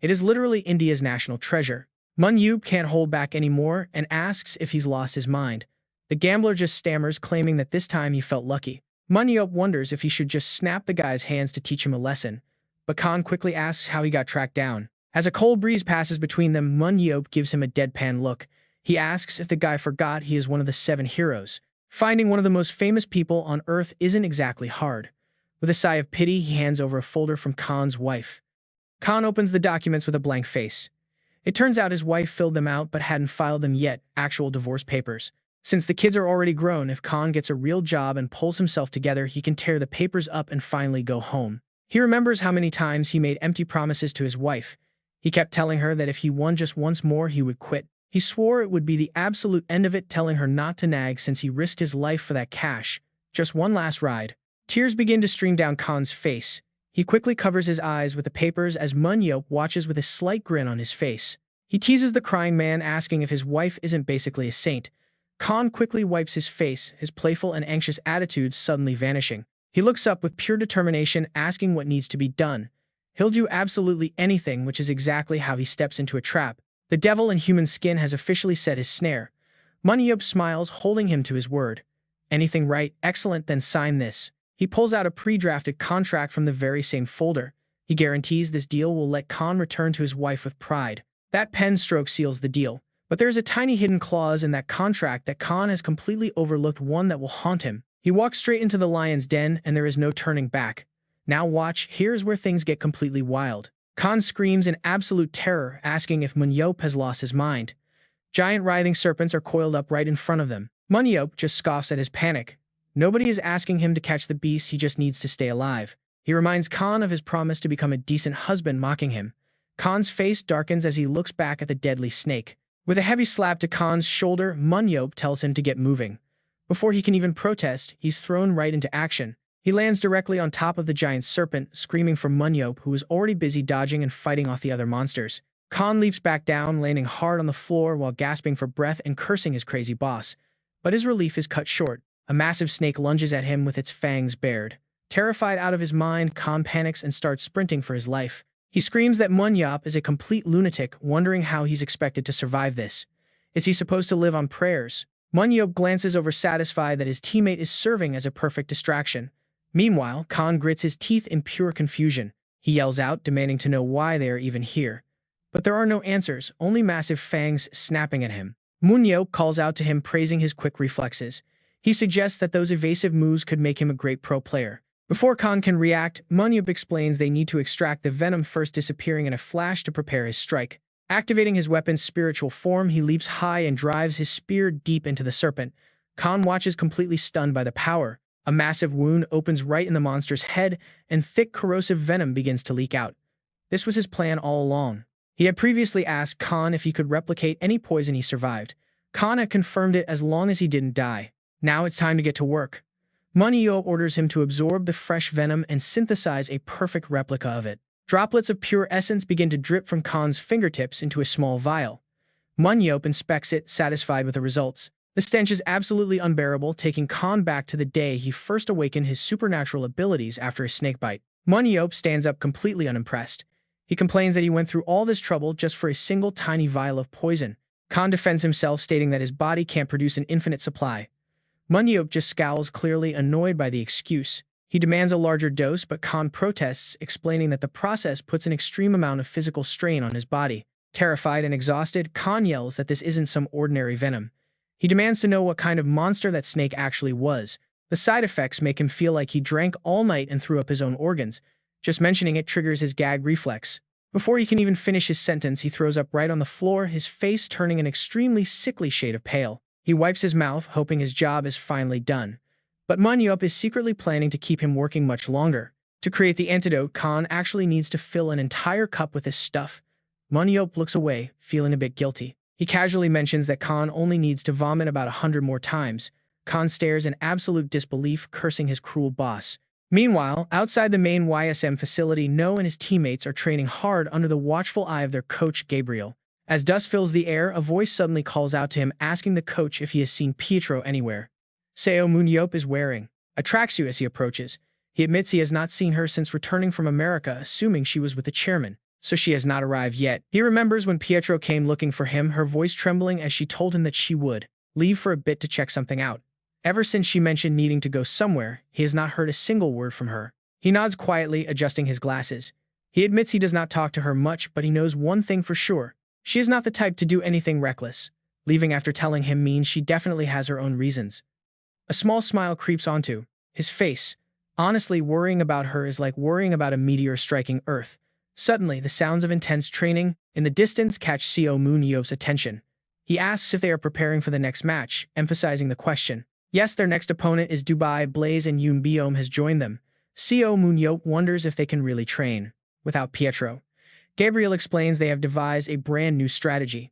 It is literally India's national treasure. Moon-yeop can't hold back anymore and asks if he's lost his mind. The gambler just stammers, claiming that this time he felt lucky. Moon-yeop wonders if he should just snap the guy's hands to teach him a lesson. But Khan quickly asks how he got tracked down. As a cold breeze passes between them, Moon-yeop gives him a deadpan look. He asks if the guy forgot he is one of the 7 heroes. Finding one of the most famous people on Earth isn't exactly hard. With a sigh of pity, he hands over a folder from Khan's wife. Khan opens the documents with a blank face. It turns out his wife filled them out but hadn't filed them yet, actual divorce papers. Since the kids are already grown, if Khan gets a real job and pulls himself together, he can tear the papers up and finally go home. He remembers how many times he made empty promises to his wife. He kept telling her that if he won just once more, he would quit. He swore it would be the absolute end of it, telling her not to nag since he risked his life for that cash. Just one last ride. Tears begin to stream down Khan's face. He quickly covers his eyes with the papers as Moon-yeop watches with a slight grin on his face. He teases the crying man, asking if his wife isn't basically a saint. Khan quickly wipes his face, his playful and anxious attitude suddenly vanishing. He looks up with pure determination, asking what needs to be done. He'll do absolutely anything, which is exactly how he steps into a trap. The devil in human skin has officially set his snare. Moon-yeop smiles, holding him to his word. Anything right? Excellent, then sign this. He pulls out a pre-drafted contract from the very same folder. He guarantees this deal will let Khan return to his wife with pride. That pen stroke seals the deal. But there is a tiny hidden clause in that contract that Khan has completely overlooked, one that will haunt him. He walks straight into the lion's den, and there is no turning back. Now watch, here's where things get completely wild. Khan screams in absolute terror, asking if Moon-yeop has lost his mind. Giant writhing serpents are coiled up right in front of them. Moon-yeop just scoffs at his panic. Nobody is asking him to catch the beast, he just needs to stay alive. He reminds Khan of his promise to become a decent husband, mocking him. Khan's face darkens as he looks back at the deadly snake. With a heavy slap to Khan's shoulder, Moon-yeop tells him to get moving. Before he can even protest, he's thrown right into action. He lands directly on top of the giant serpent, screaming for Moon-yeop, who is already busy dodging and fighting off the other monsters. Khan leaps back down, landing hard on the floor while gasping for breath and cursing his crazy boss. But his relief is cut short. A massive snake lunges at him with its fangs bared. Terrified out of his mind, Khan panics and starts sprinting for his life. He screams that Moon-yeop is a complete lunatic, wondering how he's expected to survive this. Is he supposed to live on prayers? Moon-yeop glances over, satisfied that his teammate is serving as a perfect distraction. Meanwhile, Khan grits his teeth in pure confusion. He yells out, demanding to know why they are even here. But there are no answers, only massive fangs snapping at him. Moon-yeop calls out to him, praising his quick reflexes. He suggests that those evasive moves could make him a great pro player. Before Khan can react, Moon-yeop explains they need to extract the venom first, disappearing in a flash to prepare his strike. Activating his weapon's spiritual form, he leaps high and drives his spear deep into the serpent. Khan watches, completely stunned by the power. A massive wound opens right in the monster's head, and thick corrosive venom begins to leak out. This was his plan all along. He had previously asked Khan if he could replicate any poison he survived. Khan had confirmed it as long as he didn't die. Now it's time to get to work. Moon-yeop orders him to absorb the fresh venom and synthesize a perfect replica of it. Droplets of pure essence begin to drip from Khan's fingertips into a small vial. Moon-yeop inspects it, satisfied with the results. The stench is absolutely unbearable, taking Khan back to the day he first awakened his supernatural abilities after a snakebite. Moon-yeop stands up completely unimpressed. He complains that he went through all this trouble just for a single tiny vial of poison. Khan defends himself, stating that his body can't produce an infinite supply. Moon-yeop just scowls, clearly annoyed by the excuse. He demands a larger dose, but Khan protests, explaining that the process puts an extreme amount of physical strain on his body. Terrified and exhausted, Khan yells that this isn't some ordinary venom. He demands to know what kind of monster that snake actually was. The side effects make him feel like he drank all night and threw up his own organs. Just mentioning it triggers his gag reflex. Before he can even finish his sentence, he throws up right on the floor, his face turning an extremely sickly shade of pale. He wipes his mouth, hoping his job is finally done. But Moon-yeop is secretly planning to keep him working much longer. To create the antidote, Khan actually needs to fill an entire cup with this stuff. Moon-yeop looks away, feeling a bit guilty. He casually mentions that Khan only needs to vomit about 100 more times. Khan stares in absolute disbelief, cursing his cruel boss. Meanwhile, outside the main YSM facility, No and his teammates are training hard under the watchful eye of their coach, Gabriel. As dust fills the air, a voice suddenly calls out to him, asking the coach if he has seen Pietro anywhere. Seo Moon-yeop is wearing a tracksuit as he approaches. He admits he has not seen her since returning from America, assuming she was with the chairman, so she has not arrived yet. He remembers when Pietro came looking for him, her voice trembling as she told him that she would leave for a bit to check something out. Ever since she mentioned needing to go somewhere, he has not heard a single word from her. He nods quietly, adjusting his glasses. He admits he does not talk to her much, but he knows one thing for sure. She is not the type to do anything reckless. Leaving after telling him means she definitely has her own reasons. A small smile creeps onto his face. Honestly, worrying about her is like worrying about a meteor striking Earth. Suddenly, the sounds of intense training in the distance catch Seo Moon-yeop's attention. He asks if they are preparing for the next match, emphasizing the question. Yes, their next opponent is Dubai. Blaze and Yoon Beom has joined them. Seo Moon-yeop wonders if they can really train without Pietro. Gabriel explains they have devised a brand new strategy.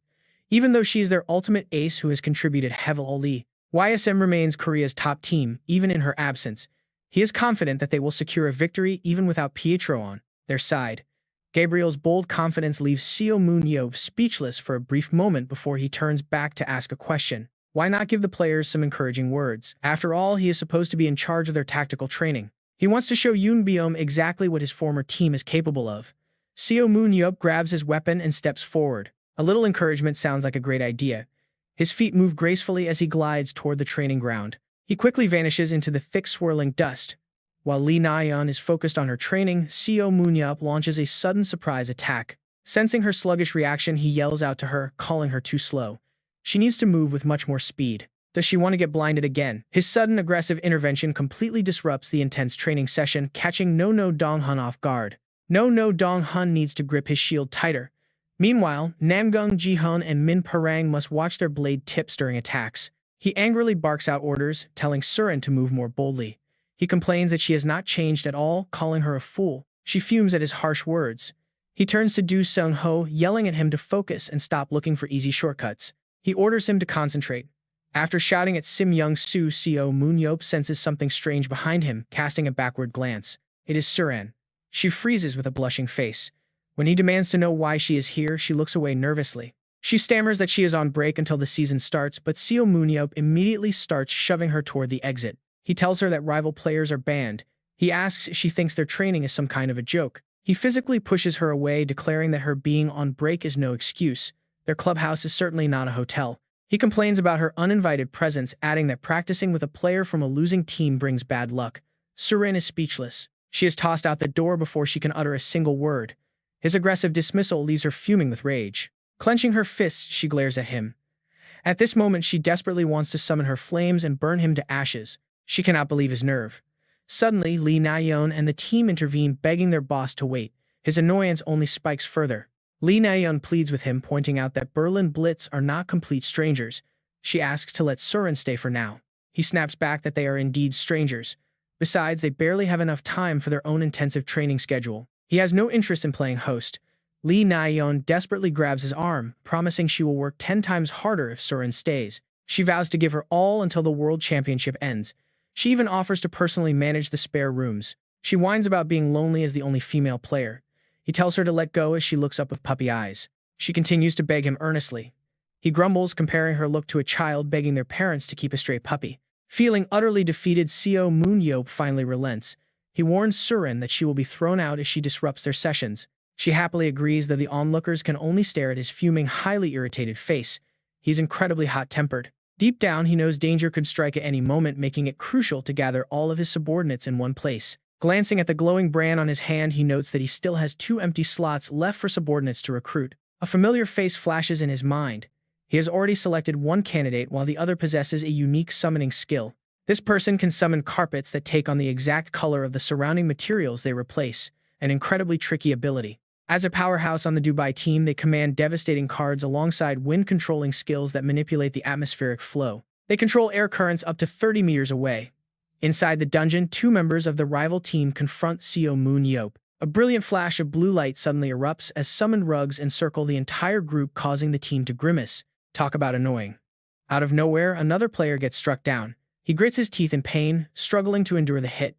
Even though she is their ultimate ace who has contributed heavily, YSM remains Korea's top team, even in her absence. He is confident that they will secure a victory even without Pietro on their side. Gabriel's bold confidence leaves Seo Moon-yeop speechless for a brief moment before he turns back to ask a question. Why not give the players some encouraging words? After all, he is supposed to be in charge of their tactical training. He wants to show Yoon Beom exactly what his former team is capable of. Seo Moon-yeop grabs his weapon and steps forward. A little encouragement sounds like a great idea. His feet move gracefully as he glides toward the training ground. He quickly vanishes into the thick swirling dust. While Lee Na-yeon is focused on her training, Seo Moon-yeop launches a sudden surprise attack. Sensing her sluggish reaction, he yells out to her, calling her too slow. She needs to move with much more speed. Does she want to get blinded again? His sudden aggressive intervention completely disrupts the intense training session, catching No Dong-hun off guard. No Dong-hun needs to grip his shield tighter. Meanwhile, Namgung Ji-hun and Min Parang must watch their blade tips during attacks. He angrily barks out orders, telling Surin to move more boldly. He complains that she has not changed at all, calling her a fool. She fumes at his harsh words. He turns to Do Seung-ho, yelling at him to focus and stop looking for easy shortcuts. He orders him to concentrate. After shouting at Sim Young-soo, Seo Moon-yeop senses something strange behind him, casting a backward glance. It is Suran. She freezes with a blushing face. When he demands to know why she is here, she looks away nervously. She stammers that she is on break until the season starts, but Seo Moon-yeop immediately starts shoving her toward the exit. He tells her that rival players are banned. He asks if she thinks their training is some kind of a joke. He physically pushes her away, declaring that her being on break is no excuse. Their clubhouse is certainly not a hotel. He complains about her uninvited presence, adding that practicing with a player from a losing team brings bad luck. Surin is speechless. She is tossed out the door before she can utter a single word. His aggressive dismissal leaves her fuming with rage. Clenching her fists, she glares at him. At this moment, she desperately wants to summon her flames and burn him to ashes. She cannot believe his nerve. Suddenly, Lee Na-yeon and the team intervene, begging their boss to wait. His annoyance only spikes further. Lee Na-yeon pleads with him, pointing out that Berlin Blitz are not complete strangers. She asks to let Surin stay for now. He snaps back that they are indeed strangers. Besides, they barely have enough time for their own intensive training schedule. He has no interest in playing host. Lee Na-yeon desperately grabs his arm, promising she will work 10 times harder if Surin stays. She vows to give her all until the World Championship ends. She even offers to personally manage the spare rooms. She whines about being lonely as the only female player. He tells her to let go as she looks up with puppy eyes. She continues to beg him earnestly. He grumbles, comparing her look to a child begging their parents to keep a stray puppy. Feeling utterly defeated, Seo Moon-yeop finally relents. He warns Surin that she will be thrown out if she disrupts their sessions. She happily agrees, though the onlookers can only stare at his fuming, highly irritated face. He's incredibly hot-tempered. Deep down, he knows danger could strike at any moment, making it crucial to gather all of his subordinates in one place. Glancing at the glowing brand on his hand, he notes that he still has 2 empty slots left for subordinates to recruit. A familiar face flashes in his mind. He has already selected one candidate, while the other possesses a unique summoning skill. This person can summon carpets that take on the exact color of the surrounding materials they replace, an incredibly tricky ability. As a powerhouse on the Dubai team, they command devastating cards alongside wind-controlling skills that manipulate the atmospheric flow. They control air currents up to 30 meters away. Inside the dungeon, 2 members of the rival team confront Seo Moon-yeop. A brilliant flash of blue light suddenly erupts as summoned rugs encircle the entire group, causing the team to grimace. Talk about annoying. Out of nowhere, another player gets struck down. He grits his teeth in pain, struggling to endure the hit.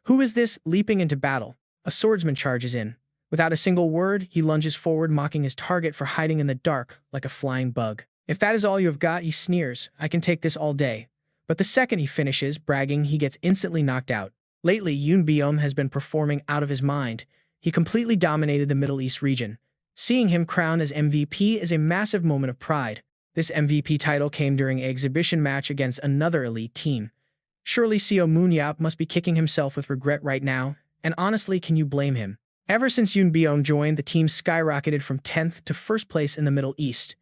Who is this? Leaping into battle, a swordsman charges in. Without a single word, he lunges forward, mocking his target for hiding in the dark like a flying bug. If that is all you have got, he sneers, I can take this all day. But the second he finishes, bragging, he gets instantly knocked out. Lately, Yoon Byum has been performing out of his mind. He completely dominated the Middle East region. Seeing him crowned as MVP is a massive moment of pride. This MVP title came during an exhibition match against another elite team. Surely Seo Moon-yeop must be kicking himself with regret right now, and honestly, can you blame him? Ever since Yoon Byum joined, the team skyrocketed from 10th to 1st place in the Middle East.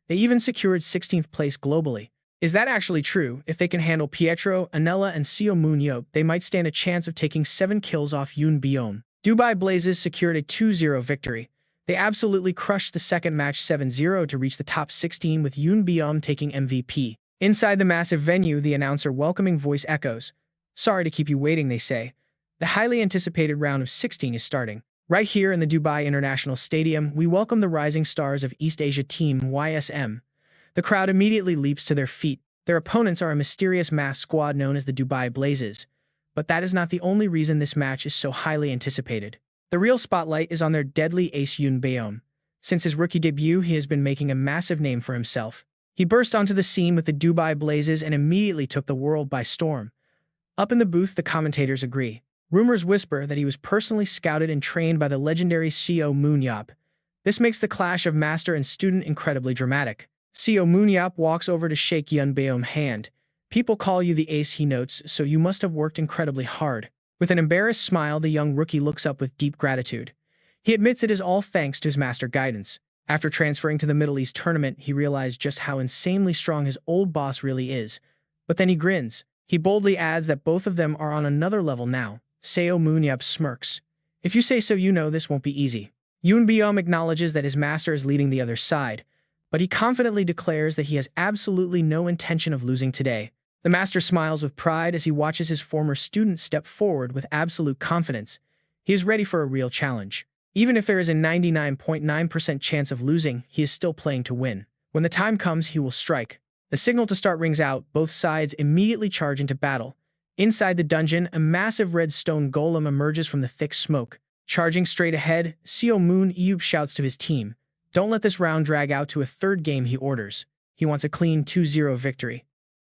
They even secured 16th place globally. Is that actually true? If they can handle Pietro, Anela, and Seo Moon-yeop, they might stand a chance of taking 7 kills off Yoon Byum. Dubai Blazes secured a 2-0 victory. They absolutely crushed the second match 7-0 to reach the top 16, with Yoon Byum taking MVP. Inside the massive venue, the announcer welcoming voice echoes. Sorry to keep you waiting, they say. The highly anticipated round of 16 is starting. Right here in the Dubai International Stadium, we welcome the rising stars of East Asia Team YSM. The crowd immediately leaps to their feet. Their opponents are a mysterious masked squad known as the Dubai Blazes. But that is not the only reason this match is so highly anticipated. The real spotlight is on their deadly ace Yoon Byum. Since his rookie debut, he has been making a massive name for himself. He burst onto the scene with the Dubai Blazes and immediately took the world by storm. Up in the booth, the commentators agree. Rumors whisper that he was personally scouted and trained by the legendary Seo Moon-yeop. This makes the clash of master and student incredibly dramatic. Seo Moon-yeop walks over to shake Yoon Byum's hand. People call you the ace, he notes, so you must have worked incredibly hard. With an embarrassed smile, the young rookie looks up with deep gratitude. He admits it is all thanks to his master guidance. After transferring to the Middle East tournament, he realized just how insanely strong his old boss really is. But then he grins. He boldly adds that both of them are on another level now. Seo Moon-yeop smirks. If you say so, you know this won't be easy. Yoon Byum acknowledges that his master is leading the other side, but he confidently declares that he has absolutely no intention of losing today. The master smiles with pride as he watches his former student step forward with absolute confidence. He is ready for a real challenge. Even if there is a 99.9% chance of losing, he is still playing to win. When the time comes, he will strike. The signal to start rings out, both sides immediately charge into battle. Inside the dungeon, a massive red stone golem emerges from the thick smoke. Charging straight ahead, Seo Moon-yeop shouts to his team, "Don't let this round drag out to a third game," he orders. He wants a clean 2-0 victory.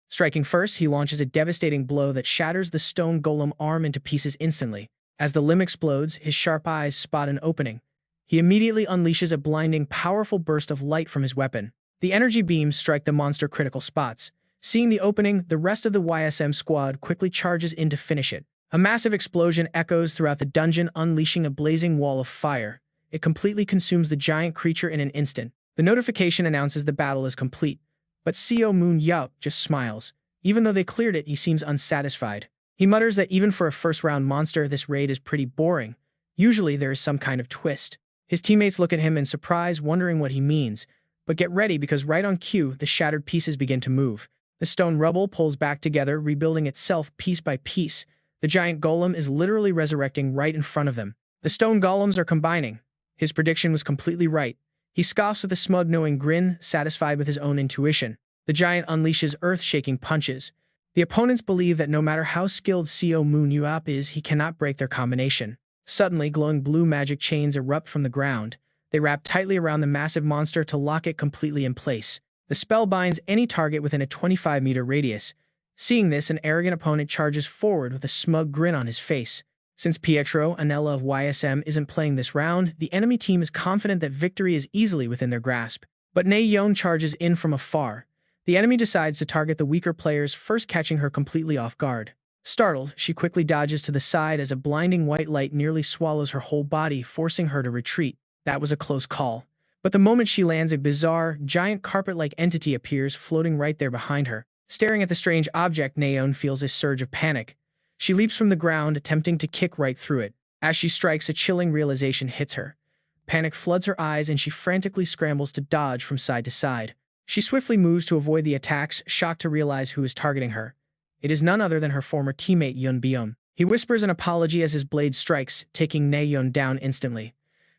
Striking first, he launches a devastating blow that shatters the stone golem arm into pieces instantly. As the limb explodes, his sharp eyes spot an opening. He immediately unleashes a blinding, powerful burst of light from his weapon. The energy beams strike the monster critical spots. Seeing the opening, the rest of the YSM squad quickly charges in to finish it. A massive explosion echoes throughout the dungeon, unleashing a blazing wall of fire. It completely consumes the giant creature in an instant. The notification announces the battle is complete, but Seo Moon-yeop just smiles. Even though they cleared it, he seems unsatisfied. He mutters that even for a first-round monster, this raid is pretty boring. Usually there is some kind of twist. His teammates look at him in surprise, wondering what he means. But get ready, because right on cue, the shattered pieces begin to move. The stone rubble pulls back together, rebuilding itself piece by piece. The giant golem is literally resurrecting right in front of them. The stone golems are combining. His prediction was completely right. He scoffs with a smug, knowing grin, satisfied with his own intuition. The giant unleashes earth-shaking punches. The opponents believe that no matter how skilled Seo Moon-yeop is, he cannot break their combination. Suddenly, glowing blue magic chains erupt from the ground. They wrap tightly around the massive monster to lock it completely in place. The spell binds any target within a 25-meter radius. Seeing this, an arrogant opponent charges forward with a smug grin on his face. Since Pietro Anella of YSM isn't playing this round, the enemy team is confident that victory is easily within their grasp. But Nayeon charges in from afar. The enemy decides to target the weaker players, first catching her completely off guard. Startled, she quickly dodges to the side as a blinding white light nearly swallows her whole body, forcing her to retreat. That was a close call. But the moment she lands, a bizarre, giant carpet-like entity appears, floating right there behind her. Staring at the strange object, Nayeon feels a surge of panic. She leaps from the ground, attempting to kick right through it. As she strikes, a chilling realization hits her. Panic floods her eyes, and she frantically scrambles to dodge from side to side. She swiftly moves to avoid the attacks, shocked to realize who is targeting her. It is none other than her former teammate Yunbeom. He whispers an apology as his blade strikes, taking Nayeon down instantly.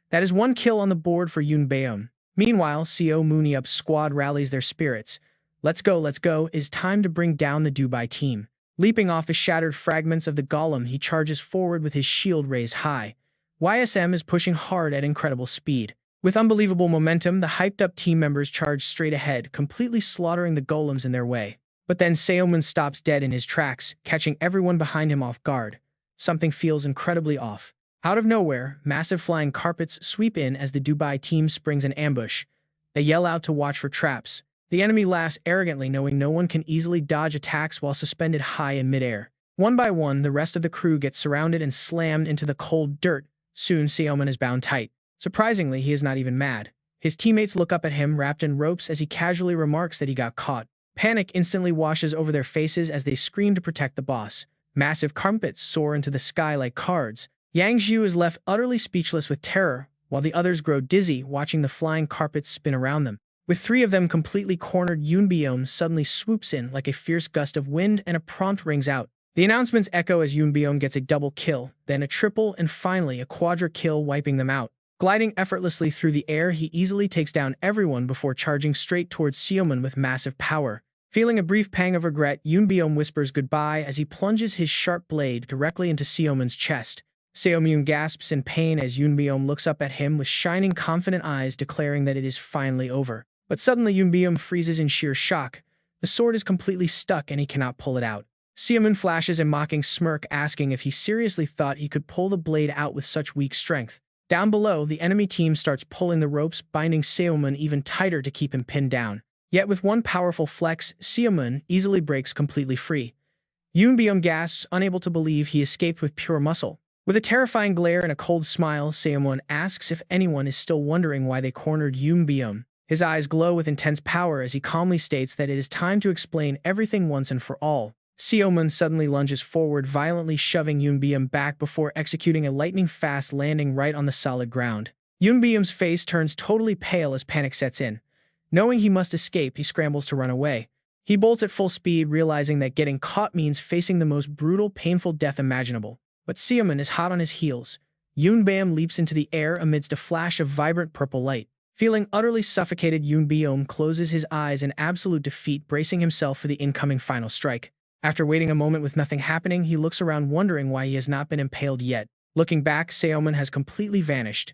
That is one kill on the board for Yunbeom. Meanwhile, Seo Moon-yeop's squad rallies their spirits. Let's go, it is time to bring down the Dubai team. Leaping off the shattered fragments of the golem, he charges forward with his shield raised high. YSM is pushing hard at incredible speed. With unbelievable momentum, the hyped-up team members charge straight ahead, completely slaughtering the golems in their way. But then Seo Moon stops dead in his tracks, catching everyone behind him off guard. Something feels incredibly off. Out of nowhere, massive flying carpets sweep in as the Dubai team springs an ambush. They yell out to watch for traps. The enemy laughs arrogantly, knowing no one can easily dodge attacks while suspended high in midair. One by one, the rest of the crew gets surrounded and slammed into the cold dirt. Soon, Seo Moon is bound tight. Surprisingly, he is not even mad. His teammates look up at him, wrapped in ropes, as he casually remarks that he got caught. Panic instantly washes over their faces as they scream to protect the boss. Massive carpets soar into the sky like cards. Yang Zhu is left utterly speechless with terror, while the others grow dizzy watching the flying carpets spin around them. With three of them completely cornered, Yunbeom suddenly swoops in like a fierce gust of wind, and a prompt rings out. The announcements echo as Yunbeom gets a double kill, then a triple, and finally a quadra kill, wiping them out. Gliding effortlessly through the air, he easily takes down everyone before charging straight towards Seo Moon with massive power. Feeling a brief pang of regret, Yunbeom whispers goodbye as he plunges his sharp blade directly into Seo Moon's chest. Seo Moon gasps in pain as Yunbeom looks up at him with shining, confident eyes, declaring that it is finally over. But suddenly Yunbeom freezes in sheer shock. The sword is completely stuck and he cannot pull it out. Seo Moon flashes a mocking smirk, asking if he seriously thought he could pull the blade out with such weak strength. Down below, the enemy team starts pulling the ropes, binding Seo Moon even tighter to keep him pinned down. Yet with one powerful flex, Seo Moon easily breaks completely free. Yunbeom gasps, unable to believe he escaped with pure muscle. With a terrifying glare and a cold smile, Seo Moon asks if anyone is still wondering why they cornered Yunbeom. His eyes glow with intense power as he calmly states that it is time to explain everything once and for all. Seo Moon suddenly lunges forward, violently shoving Yunbeom back before executing a lightning-fast landing right on the solid ground. Yunbeom's face turns totally pale as panic sets in. Knowing he must escape, he scrambles to run away. He bolts at full speed, realizing that getting caught means facing the most brutal, painful death imaginable. But Seo Moon is hot on his heels. Yoonbam leaps into the air amidst a flash of vibrant purple light. Feeling utterly suffocated, Yoonbyeom closes his eyes in absolute defeat, bracing himself for the incoming final strike. After waiting a moment with nothing happening, he looks around wondering why he has not been impaled yet. Looking back, Seo Moon has completely vanished.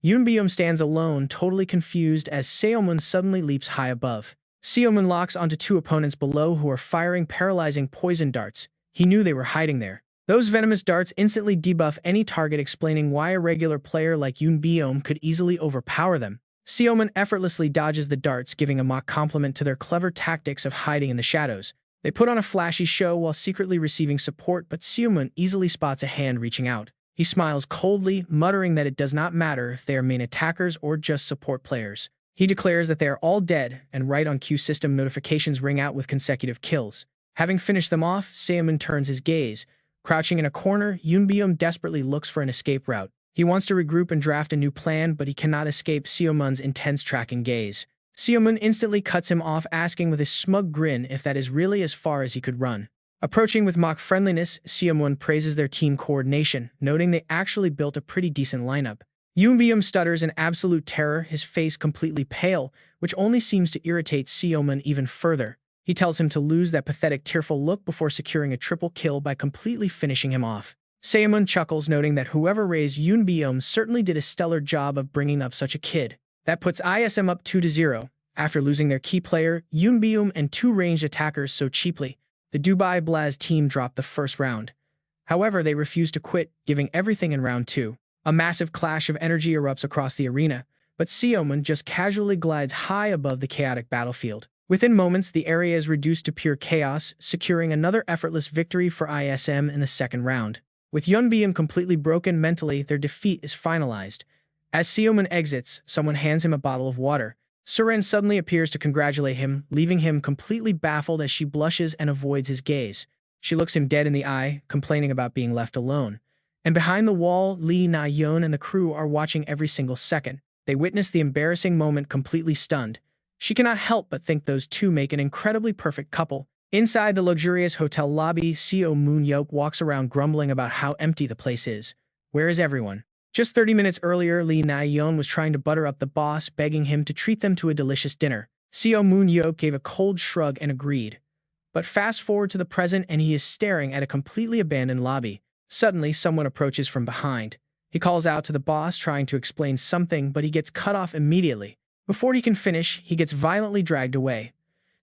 Yoonbyeom stands alone, totally confused as Seo Moon suddenly leaps high above. Seo Moon locks onto two opponents below who are firing paralyzing poison darts. He knew they were hiding there. Those venomous darts instantly debuff any target, explaining why a regular player like Yoonbyeom could easily overpower them. Seo Moon effortlessly dodges the darts, giving a mock compliment to their clever tactics of hiding in the shadows. They put on a flashy show while secretly receiving support, but Seo Moon easily spots a hand reaching out. He smiles coldly, muttering that it does not matter if they are main attackers or just support players. He declares that they are all dead, and right on cue system notifications ring out with consecutive kills. Having finished them off, Seo Moon turns his gaze. Crouching in a corner, Yoonbyeom desperately looks for an escape route. He wants to regroup and draft a new plan, but he cannot escape Seo Moon's intense tracking gaze. Seo Moon instantly cuts him off, asking with a smug grin if that is really as far as he could run. Approaching with mock friendliness, Seo Moon praises their team coordination, noting they actually built a pretty decent lineup. Yoonbyeom stutters in absolute terror, his face completely pale, which only seems to irritate Seo Moon even further. He tells him to lose that pathetic tearful look before securing a triple kill by completely finishing him off. Seo Moon chuckles, noting that whoever raised Yoonbyeom certainly did a stellar job of bringing up such a kid. That puts ISM up 2-0. After losing their key player, Yoonbyeom, and two ranged attackers so cheaply, the Dubai Blaz team dropped the first round. However, they refused to quit, giving everything in round 2. A massive clash of energy erupts across the arena, but Seo Moon just casually glides high above the chaotic battlefield. Within moments, the area is reduced to pure chaos, securing another effortless victory for ISM in the second round. With Yoonbyeom completely broken mentally, their defeat is finalized. As Seo Moon exits, someone hands him a bottle of water. Suren suddenly appears to congratulate him, leaving him completely baffled as she blushes and avoids his gaze. She looks him dead in the eye, complaining about being left alone. And behind the wall, Lee Na-yeon and the crew are watching every single second. They witness the embarrassing moment completely stunned. She cannot help but think those two make an incredibly perfect couple. Inside the luxurious hotel lobby, Seo Moon-yeop walks around grumbling about how empty the place is. Where is everyone? Just 30 minutes earlier, Lee Na-yeon was trying to butter up the boss, begging him to treat them to a delicious dinner. Seo Moon-yeop gave a cold shrug and agreed. But fast forward to the present and he is staring at a completely abandoned lobby. Suddenly, someone approaches from behind. He calls out to the boss, trying to explain something, but he gets cut off immediately. Before he can finish, he gets violently dragged away.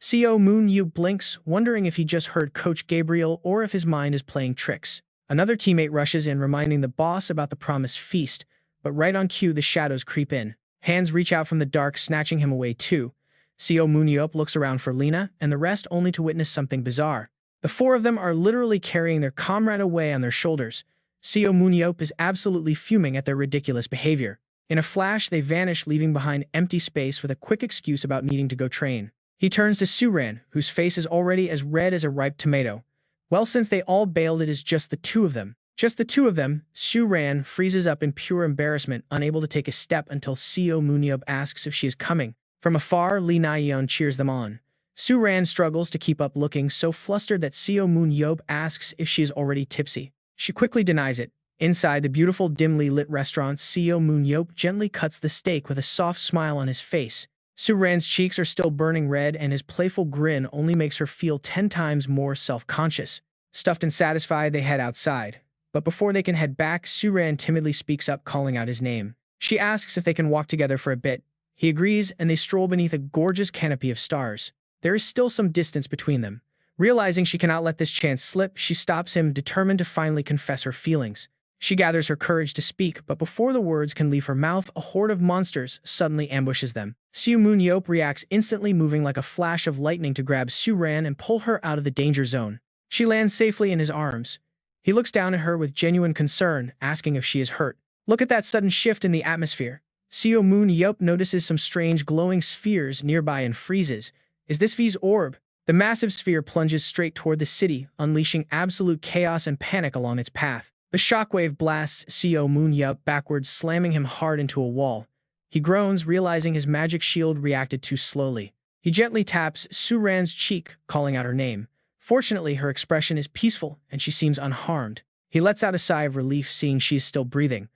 Seo Moon-yeop blinks, wondering if he just heard Coach Gabriel or if his mind is playing tricks. Another teammate rushes in, reminding the boss about the promised feast, but right on cue, the shadows creep in. Hands reach out from the dark, snatching him away too. Seo Moon-yeop looks around for Lena and the rest, only to witness something bizarre. The four of them are literally carrying their comrade away on their shoulders. Seo Moon-yeop is absolutely fuming at their ridiculous behavior. In a flash, they vanish, leaving behind empty space with a quick excuse about needing to go train. He turns to Suran, whose face is already as red as a ripe tomato. Well, since they all bailed, it is just the two of them. Just the two of them. Suran freezes up in pure embarrassment, unable to take a step until Seo Moon-yeop asks if she is coming. From afar, Lee Na-yeon cheers them on. Suran struggles to keep up, looking so flustered that Seo Moon-yeop asks if she is already tipsy. She quickly denies it. Inside the beautiful, dimly lit restaurant, Seo Moon-yeop gently cuts the steak with a soft smile on his face. Suran's cheeks are still burning red, and his playful grin only makes her feel 10 times more self-conscious. Stuffed and satisfied, they head outside. But before they can head back, Suran timidly speaks up, calling out his name. She asks if they can walk together for a bit. He agrees, and they stroll beneath a gorgeous canopy of stars. There is still some distance between them. Realizing she cannot let this chance slip, she stops him, determined to finally confess her feelings. She gathers her courage to speak, but before the words can leave her mouth, a horde of monsters suddenly ambushes them. Seo Moon-yeop reacts instantly, moving like a flash of lightning to grab Suran and pull her out of the danger zone. She lands safely in his arms. He looks down at her with genuine concern, asking if she is hurt. Look at that sudden shift in the atmosphere. Seo Moon-yeop notices some strange glowing spheres nearby and freezes. Is this V's orb? The massive sphere plunges straight toward the city, unleashing absolute chaos and panic along its path. The shockwave blasts Seo Moon-yeop backwards, slamming him hard into a wall. He groans, realizing his magic shield reacted too slowly. He gently taps Suran's cheek, calling out her name. Fortunately, her expression is peaceful, and she seems unharmed. He lets out a sigh of relief, seeing she is still breathing.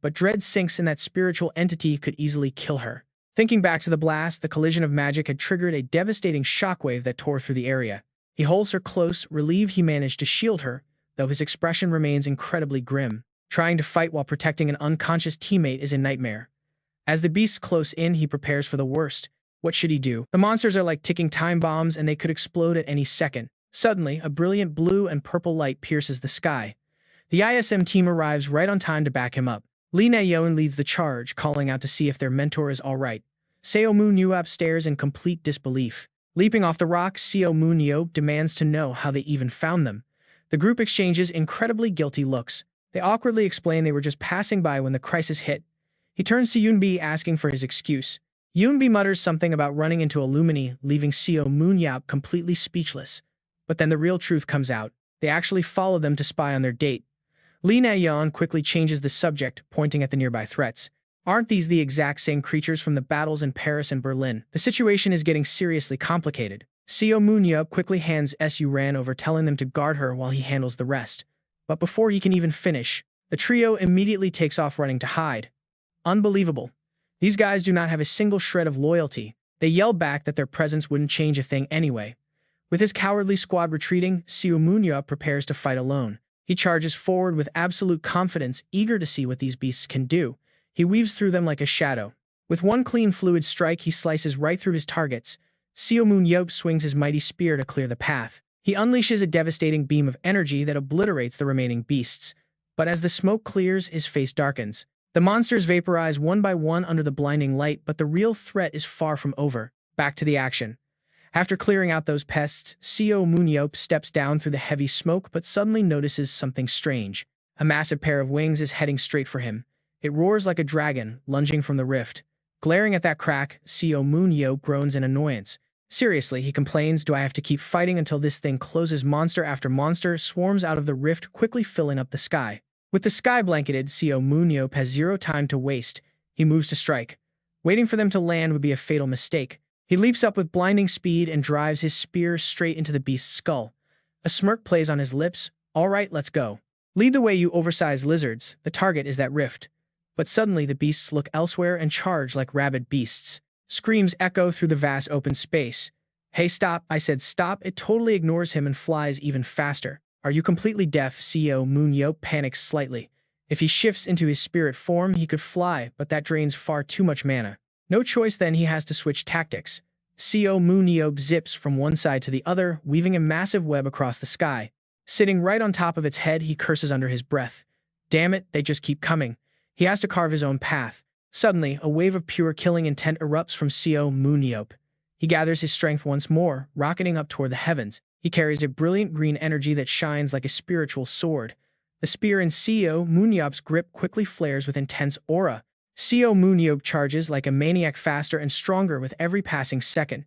but dread sinks in that spiritual entity could easily kill her. Thinking back to the blast, the collision of magic had triggered a devastating shockwave that tore through the area. He holds her close, relieved he managed to shield her, though his expression remains incredibly grim. Trying to fight while protecting an unconscious teammate is a nightmare. As the beasts close in, he prepares for the worst. What should he do? The monsters are like ticking time bombs, and they could explode at any second. Suddenly, a brilliant blue and purple light pierces the sky. The ISM team arrives right on time to back him up. Lee Na-yeon leads the charge, calling out to see if their mentor is all right. Seo Moon-yeop stares in complete disbelief. Leaping off the rock, Seo Moon-yeop demands to know how they even found them. The group exchanges incredibly guilty looks. They awkwardly explain they were just passing by when the crisis hit. He turns to Yoonbi asking for his excuse. Yoonbi mutters something about running into Illumini, leaving Seo Moon-yeop completely speechless. But then the real truth comes out. They actually follow them to spy on their date. Lee Na-yeon quickly changes the subject, pointing at the nearby threats. Aren't these the exact same creatures from the battles in Paris and Berlin? The situation is getting seriously complicated. Seo Moon-yeop quickly hands Su-ran over, telling them to guard her while he handles the rest. But before he can even finish, the trio immediately takes off running to hide. Unbelievable. These guys do not have a single shred of loyalty. They yell back that their presence wouldn't change a thing anyway. With his cowardly squad retreating, Seo Moon-yeop prepares to fight alone. He charges forward with absolute confidence, eager to see what these beasts can do. He weaves through them like a shadow. With one clean fluid strike, he slices right through his targets. Seo Moon-yeop swings his mighty spear to clear the path. He unleashes a devastating beam of energy that obliterates the remaining beasts. But as the smoke clears, his face darkens. The monsters vaporize one by one under the blinding light, but the real threat is far from over. Back to the action. After clearing out those pests, Seo Moon-yeop steps down through the heavy smoke but suddenly notices something strange. A massive pair of wings is heading straight for him. It roars like a dragon, lunging from the rift. Glaring at that crack, Seo Moon-yeop groans in annoyance. Seriously, he complains, do I have to keep fighting until this thing closes? Monster after monster swarms out of the rift, quickly filling up the sky. With the sky blanketed, Seo Moon-yeop has zero time to waste. He moves to strike. Waiting for them to land would be a fatal mistake. He leaps up with blinding speed and drives his spear straight into the beast's skull. A smirk plays on his lips. All right, let's go. Lead the way, you oversized lizards. The target is that rift. But suddenly the beasts look elsewhere and charge like rabid beasts. Screams echo through the vast open space. Hey, stop, I said stop. It totally ignores him and flies even faster. Are you completely deaf? Seo Moon-yeop panics slightly. If he shifts into his spirit form, he could fly, but that drains far too much mana. No choice then, he has to switch tactics. Seo Moon-yeop zips from one side to the other, weaving a massive web across the sky. Sitting right on top of its head, he curses under his breath. Damn it, they just keep coming. He has to carve his own path. Suddenly, a wave of pure killing intent erupts from Seo Moon-yeop. He gathers his strength once more, rocketing up toward the heavens. He carries a brilliant green energy that shines like a spiritual sword. The spear in Seo Moon-yeop's grip quickly flares with intense aura. Seo Moon-yeop charges like a maniac, faster and stronger with every passing second.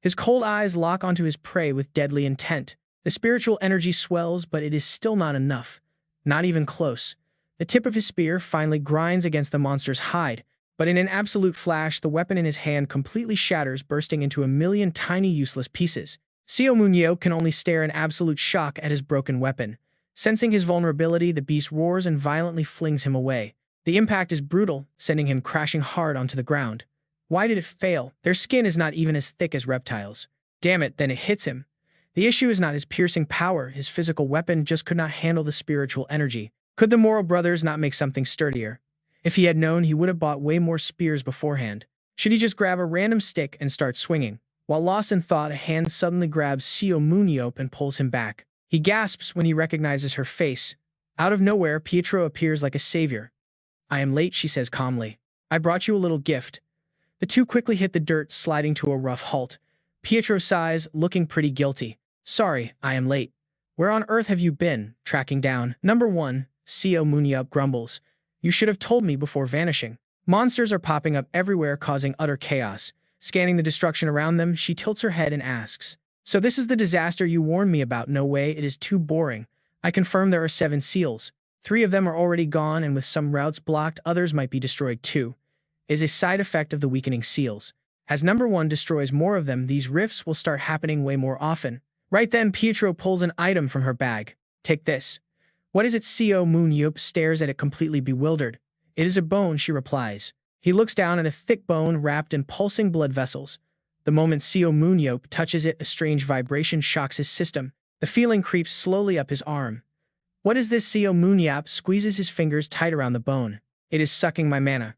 His cold eyes lock onto his prey with deadly intent. The spiritual energy swells, but it is still not enough. Not even close. The tip of his spear finally grinds against the monster's hide, but in an absolute flash, the weapon in his hand completely shatters, bursting into a million tiny useless pieces. Seo Moon-yeop can only stare in absolute shock at his broken weapon. Sensing his vulnerability, the beast roars and violently flings him away. The impact is brutal, sending him crashing hard onto the ground. Why did it fail? Their skin is not even as thick as reptiles. Damn it, then it hits him. The issue is not his piercing power, his physical weapon just could not handle the spiritual energy. Could the Morrow brothers not make something sturdier? If he had known, he would have bought way more spears beforehand. Should he just grab a random stick and start swinging? While lost in thought, a hand suddenly grabs Seo Moon-yeop and pulls him back. He gasps when he recognizes her face. Out of nowhere, Pietro appears like a savior. I am late, she says calmly. I brought you a little gift. The two quickly hit the dirt, sliding to a rough halt. Pietro sighs, looking pretty guilty. Sorry, I am late. Where on earth have you been? Tracking down. Number 1, Seo Moon-yeop grumbles. You should have told me before vanishing. Monsters are popping up everywhere, causing utter chaos. Scanning the destruction around them, she tilts her head and asks, so this is the disaster you warned me about? No way, it is too boring. I confirm there are 7 seals. 3 of them are already gone, and with some routes blocked, others might be destroyed too. It is a side effect of the weakening seals. As number 1 destroys more of them, these rifts will start happening way more often. Right then, Pietro pulls an item from her bag. Take this. What is it? Seo Moon-yeop stares at it completely bewildered. "It is a bone," she replies. He looks down at a thick bone wrapped in pulsing blood vessels. The moment Seo Moon-yeop touches it, a strange vibration shocks his system. The feeling creeps slowly up his arm. "What is this?" Seo Moon-yeop squeezes his fingers tight around the bone. "It is sucking my mana."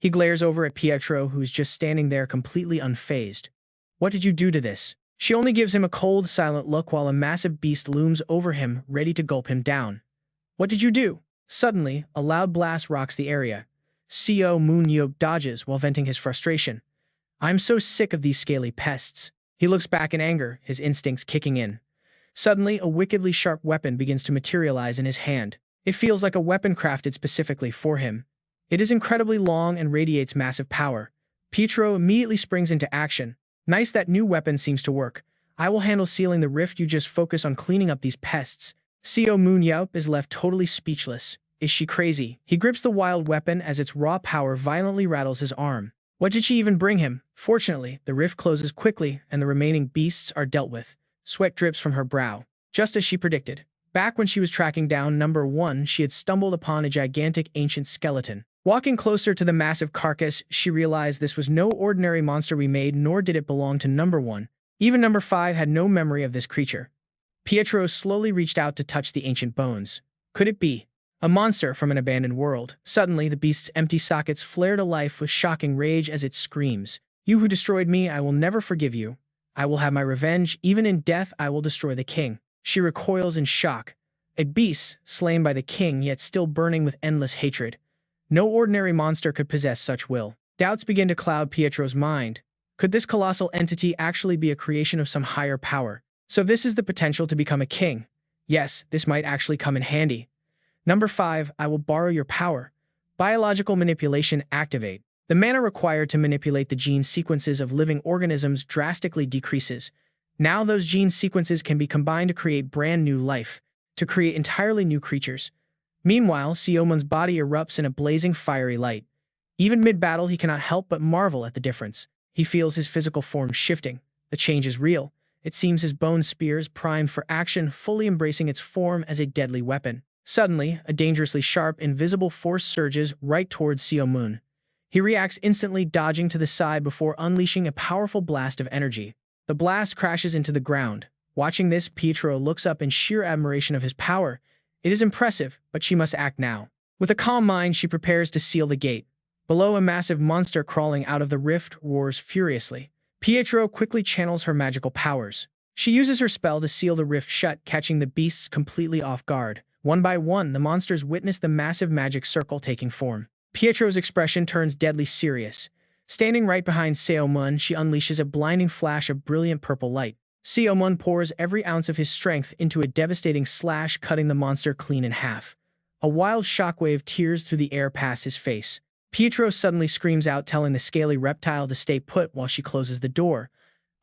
He glares over at Pietro, who is just standing there completely unfazed. "What did you do to this?" She only gives him a cold, silent look while a massive beast looms over him, ready to gulp him down. "What did you do?" Suddenly, a loud blast rocks the area. Seo Moon-yeop dodges while venting his frustration. "I'm so sick of these scaly pests." He looks back in anger, his instincts kicking in. Suddenly, a wickedly sharp weapon begins to materialize in his hand. It feels like a weapon crafted specifically for him. It is incredibly long and radiates massive power. Pietro immediately springs into action. "Nice, that new weapon seems to work. I will handle sealing the rift, you just focus on cleaning up these pests." Seo Moon-yeop is left totally speechless. Is she crazy? He grips the wild weapon as its raw power violently rattles his arm. What did she even bring him? Fortunately, the rift closes quickly and the remaining beasts are dealt with. Sweat drips from her brow. Just as she predicted. Back when she was tracking down number 1, she had stumbled upon a gigantic ancient skeleton. Walking closer to the massive carcass, she realized this was no ordinary monster we made, nor did it belong to number 1. Even number 5 had no memory of this creature. Pietro slowly reached out to touch the ancient bones. Could it be a monster from an abandoned world? Suddenly, the beast's empty sockets flare to life with shocking rage as it screams. "You who destroyed me, I will never forgive you. I will have my revenge. Even in death, I will destroy the king." She recoils in shock. A beast, slain by the king, yet still burning with endless hatred. No ordinary monster could possess such will. Doubts begin to cloud Pietro's mind. Could this colossal entity actually be a creation of some higher power? So this is the potential to become a king. Yes, this might actually come in handy. Number 5, I will borrow your power. Biological manipulation activate. The mana required to manipulate the gene sequences of living organisms drastically decreases. Now those gene sequences can be combined to create brand new life, to create entirely new creatures. Meanwhile, Seo Moon's body erupts in a blazing fiery light. Even mid-battle, he cannot help but marvel at the difference. He feels his physical form shifting. The change is real. It seems his bone spear is primed for action, fully embracing its form as a deadly weapon. Suddenly, a dangerously sharp, invisible force surges right towards Seo Moon. He reacts instantly, dodging to the side before unleashing a powerful blast of energy. The blast crashes into the ground. Watching this, Pietro looks up in sheer admiration of his power. It is impressive, but she must act now. With a calm mind, she prepares to seal the gate. Below, a massive monster crawling out of the rift roars furiously. Pietro quickly channels her magical powers. She uses her spell to seal the rift shut, catching the beasts completely off guard. One by one, the monsters witness the massive magic circle taking form. Pietro's expression turns deadly serious. Standing right behind Seo Moon, she unleashes a blinding flash of brilliant purple light. Seo Moon pours every ounce of his strength into a devastating slash, cutting the monster clean in half. A wild shockwave tears through the air past his face. Pietro suddenly screams out, telling the scaly reptile to stay put while she closes the door.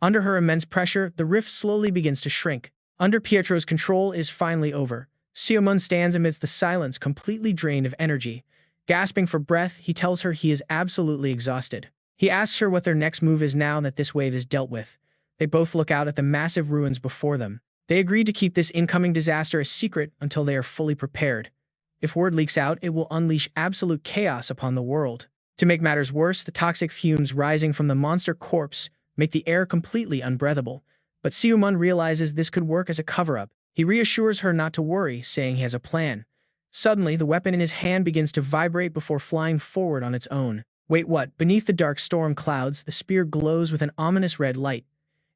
Under her immense pressure, the rift slowly begins to shrink. Under Pietro's control, it is finally over. Seo Moon stands amidst the silence, completely drained of energy. Gasping for breath, he tells her he is absolutely exhausted. He asks her what their next move is now that this wave is dealt with. They both look out at the massive ruins before them. They agree to keep this incoming disaster a secret until they are fully prepared. If word leaks out, it will unleash absolute chaos upon the world. To make matters worse, the toxic fumes rising from the monster corpse make the air completely unbreathable. But Seo Moon realizes this could work as a cover-up. He reassures her not to worry, saying he has a plan. Suddenly, the weapon in his hand begins to vibrate before flying forward on its own. Wait, what? Beneath the dark storm clouds, the spear glows with an ominous red light.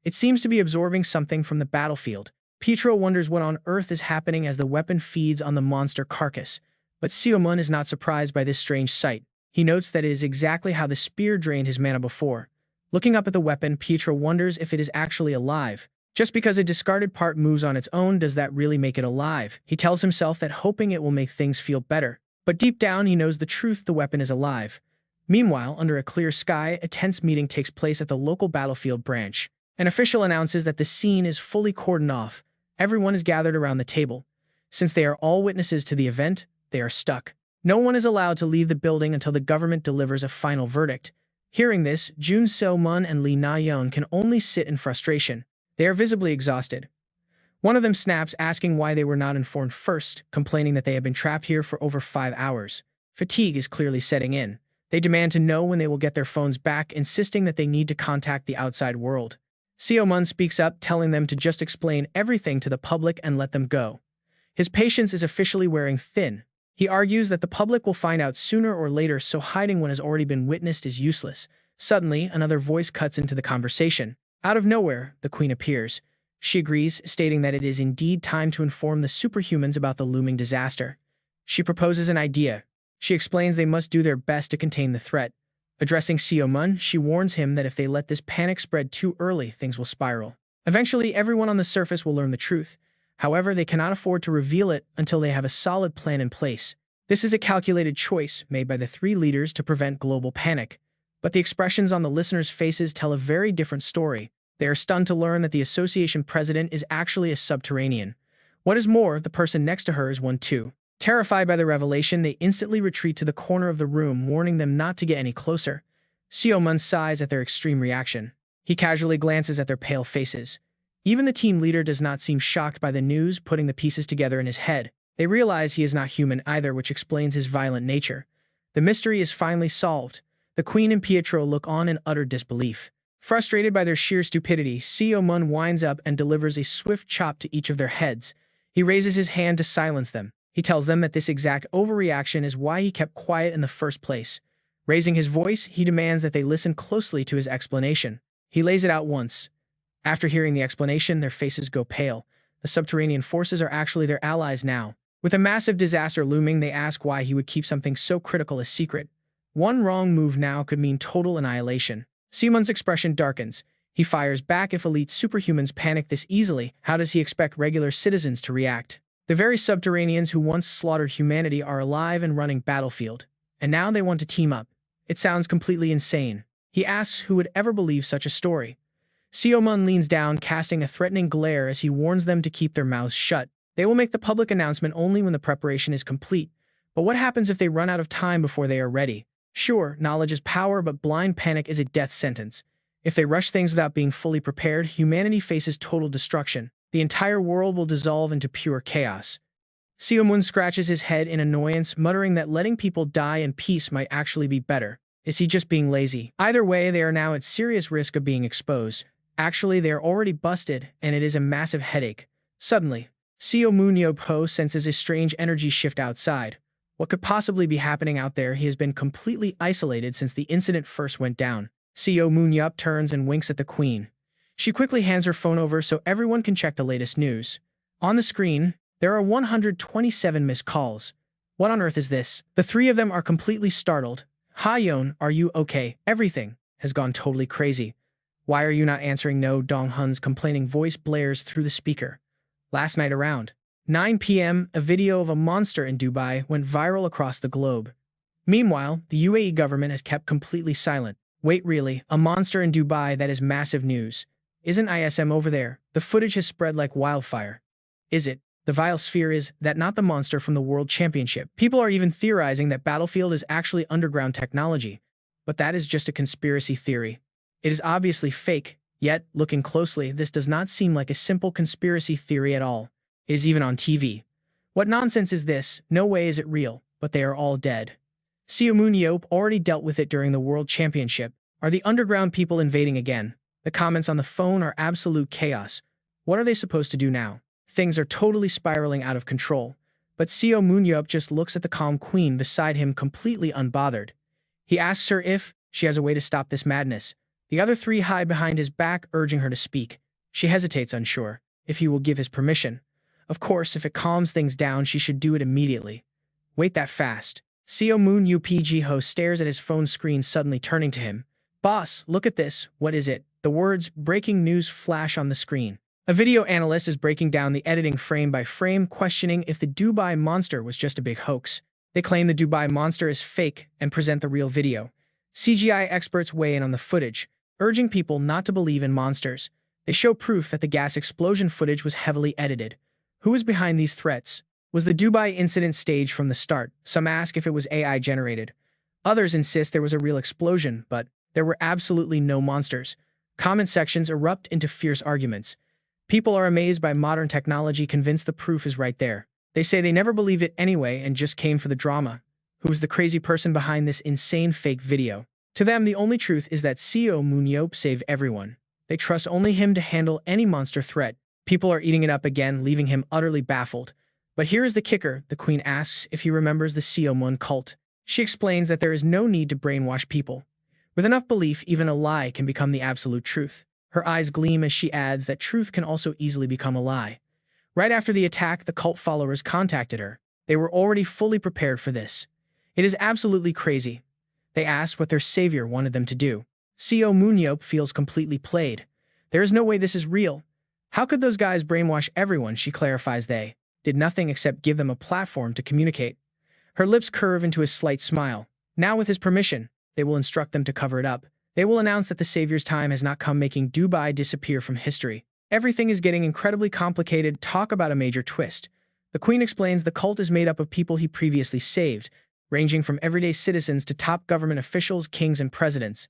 It seems to be absorbing something from the battlefield. Pietro wonders what on earth is happening as the weapon feeds on the monster carcass. But Seo Moon is not surprised by this strange sight. He notes that it is exactly how the spear drained his mana before. Looking up at the weapon, Pietro wonders if it is actually alive. Just because a discarded part moves on its own, does that really make it alive? He tells himself that, hoping it will make things feel better. But deep down, he knows the truth: the weapon is alive. Meanwhile, under a clear sky, a tense meeting takes place at the local battlefield branch. An official announces that the scene is fully cordoned off. Everyone is gathered around the table. Since they are all witnesses to the event, they are stuck. No one is allowed to leave the building until the government delivers a final verdict. Hearing this, Jun Seo-mun and Lee Na-yeon can only sit in frustration. They are visibly exhausted. One of them snaps, asking why they were not informed first, complaining that they have been trapped here for over 5 hours. Fatigue is clearly setting in. They demand to know when they will get their phones back, insisting that they need to contact the outside world. Seo Moon speaks up, telling them to just explain everything to the public and let them go. His patience is officially wearing thin. He argues that the public will find out sooner or later, so hiding what has already been witnessed is useless. Suddenly, another voice cuts into the conversation. Out of nowhere, the Queen appears. She agrees, stating that it is indeed time to inform the superhumans about the looming disaster. She proposes an idea. She explains they must do their best to contain the threat. Addressing Seo Moon, she warns him that if they let this panic spread too early, things will spiral. Eventually, everyone on the surface will learn the truth. However, they cannot afford to reveal it until they have a solid plan in place. This is a calculated choice made by the three leaders to prevent global panic. But the expressions on the listeners' faces tell a very different story. They are stunned to learn that the association president is actually a subterranean. What is more, the person next to her is one too. Terrified by the revelation, they instantly retreat to the corner of the room, warning them not to get any closer. Seo Moon sighs at their extreme reaction. He casually glances at their pale faces. Even the team leader does not seem shocked by the news, putting the pieces together in his head. They realize he is not human either, which explains his violent nature. The mystery is finally solved. The Queen and Pietro look on in utter disbelief. Frustrated by their sheer stupidity, Seo Moon winds up and delivers a swift chop to each of their heads. He raises his hand to silence them. He tells them that this exact overreaction is why he kept quiet in the first place. Raising his voice, he demands that they listen closely to his explanation. He lays it out once. After hearing the explanation, their faces go pale. The subterranean forces are actually their allies now. With a massive disaster looming, they ask why he would keep something so critical a secret. One wrong move now could mean total annihilation. Seo Moon's expression darkens. He fires back. If elite superhumans panic this easily, how does he expect regular citizens to react? The very subterraneans who once slaughtered humanity are alive and running Battlefield. And now they want to team up. It sounds completely insane. He asks who would ever believe such a story. Seo Moon leans down, casting a threatening glare as he warns them to keep their mouths shut. They will make the public announcement only when the preparation is complete. But what happens if they run out of time before they are ready? Sure, knowledge is power, but blind panic is a death sentence. If they rush things without being fully prepared, humanity faces total destruction. The entire world will dissolve into pure chaos. Seo Moon scratches his head in annoyance, muttering that letting people die in peace might actually be better. Is he just being lazy? Either way, they are now at serious risk of being exposed. Actually, they are already busted, and it is a massive headache. Suddenly, Seo Moon-yeop senses a strange energy shift outside. What could possibly be happening out there? He has been completely isolated since the incident first went down. Seo Moon-yeop turns and winks at the Queen. She quickly hands her phone over so everyone can check the latest news. On the screen, there are 127 missed calls. What on earth is this? The three of them are completely startled. Ha-yeon, are you okay? Everything has gone totally crazy. Why are you not answering? No, Dong-hun's complaining voice blares through the speaker. Last night around 9 p.m., a video of a monster in Dubai went viral across the globe. Meanwhile, the UAE government has kept completely silent. Wait, really? A monster in Dubai? That is massive news. Isn't ISM over there? The footage has spread like wildfire. Is it? The vile sphere is that not the monster from the World Championship. People are even theorizing that Battlefield is actually underground technology. But that is just a conspiracy theory. It is obviously fake, yet, looking closely, this does not seem like a simple conspiracy theory at all. It is even on TV. What nonsense is this? No way is it real, but they are all dead. Seo Moon-yeop already dealt with it during the World Championship. Are the underground people invading again? The comments on the phone are absolute chaos. What are they supposed to do now? Things are totally spiraling out of control. But Seo Moon-yeop just looks at the calm Queen beside him, completely unbothered. He asks her if she has a way to stop this madness. The other three hide behind his back, urging her to speak. She hesitates, unsure if he will give his permission. Of course, if it calms things down, she should do it immediately. Wait, that fast? Seo Moon-yeop stares at his phone screen, suddenly turning to him. Boss, look at this. What is it? The words "breaking news" flash on the screen. A video analyst is breaking down the editing frame by frame, questioning if the Dubai monster was just a big hoax. They claim the Dubai monster is fake and present the real video. CGI experts weigh in on the footage, urging people not to believe in monsters. They show proof that the gas explosion footage was heavily edited. Who is behind these threats? Was the Dubai incident staged from the start? Some ask if it was AI generated. Others insist there was a real explosion, but there were absolutely no monsters. Comment sections erupt into fierce arguments. People are amazed by modern technology, convinced the proof is right there. They say they never believed it anyway and just came for the drama. who is the crazy person behind this insane fake video. To them, the only truth is that Seo Moon-yeop saved everyone. They trust only him to handle any monster threat. People are eating it up again, leaving him utterly baffled. But here is the kicker. The queen asks if he remembers the Seo Moon cult. She explains that there is no need to brainwash people. With enough belief, even a lie can become the absolute truth. Her eyes gleam as she adds that truth can also easily become a lie. Right after the attack, the cult followers contacted her. They were already fully prepared for this. It is absolutely crazy. They asked what their savior wanted them to do. Seo Moon-yeop feels completely played. There is no way this is real. How could those guys brainwash everyone? She clarifies they did nothing except give them a platform to communicate. Her lips curve into a slight smile. Now, with his permission, they will instruct them to cover it up. They will announce that the savior's time has not come, making Dubai disappear from history. Everything is getting incredibly complicated. Talk about a major twist. The queen explains the cult is made up of people he previously saved, ranging from everyday citizens to top government officials, kings, and presidents.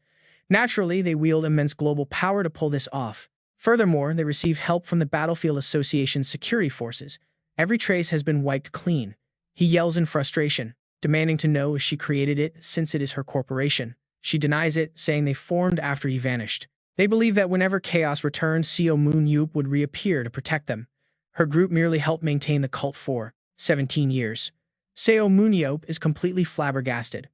Naturally, they wield immense global power to pull this off. Furthermore, they receive help from the Battlefield Association's security forces. Every trace has been wiped clean. He yells in frustration, demanding to know if she created it since it is her corporation. She denies it, saying they formed after he vanished. They believe that whenever chaos returned, Seo Moon-yeop would reappear to protect them. Her group merely helped maintain the cult for 17 years. Seo Moon-yeop is completely flabbergasted.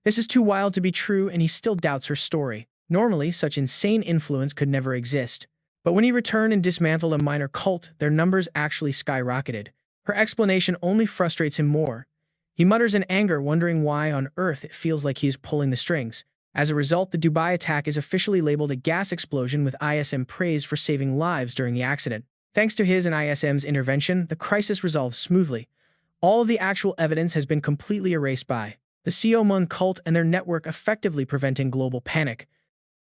This is too wild to be true, and he still doubts her story. Normally, such insane influence could never exist. But when he returned and dismantled a minor cult, their numbers actually skyrocketed. Her explanation only frustrates him more. He mutters in anger, wondering why on earth it feels like he is pulling the strings. As a result, the Dubai attack is officially labeled a gas explosion, with ISM praised for saving lives during the accident. Thanks to his and ISM's intervention, the crisis resolved smoothly. All of the actual evidence has been completely erased by the Seo Moon cult and their network, effectively preventing global panic.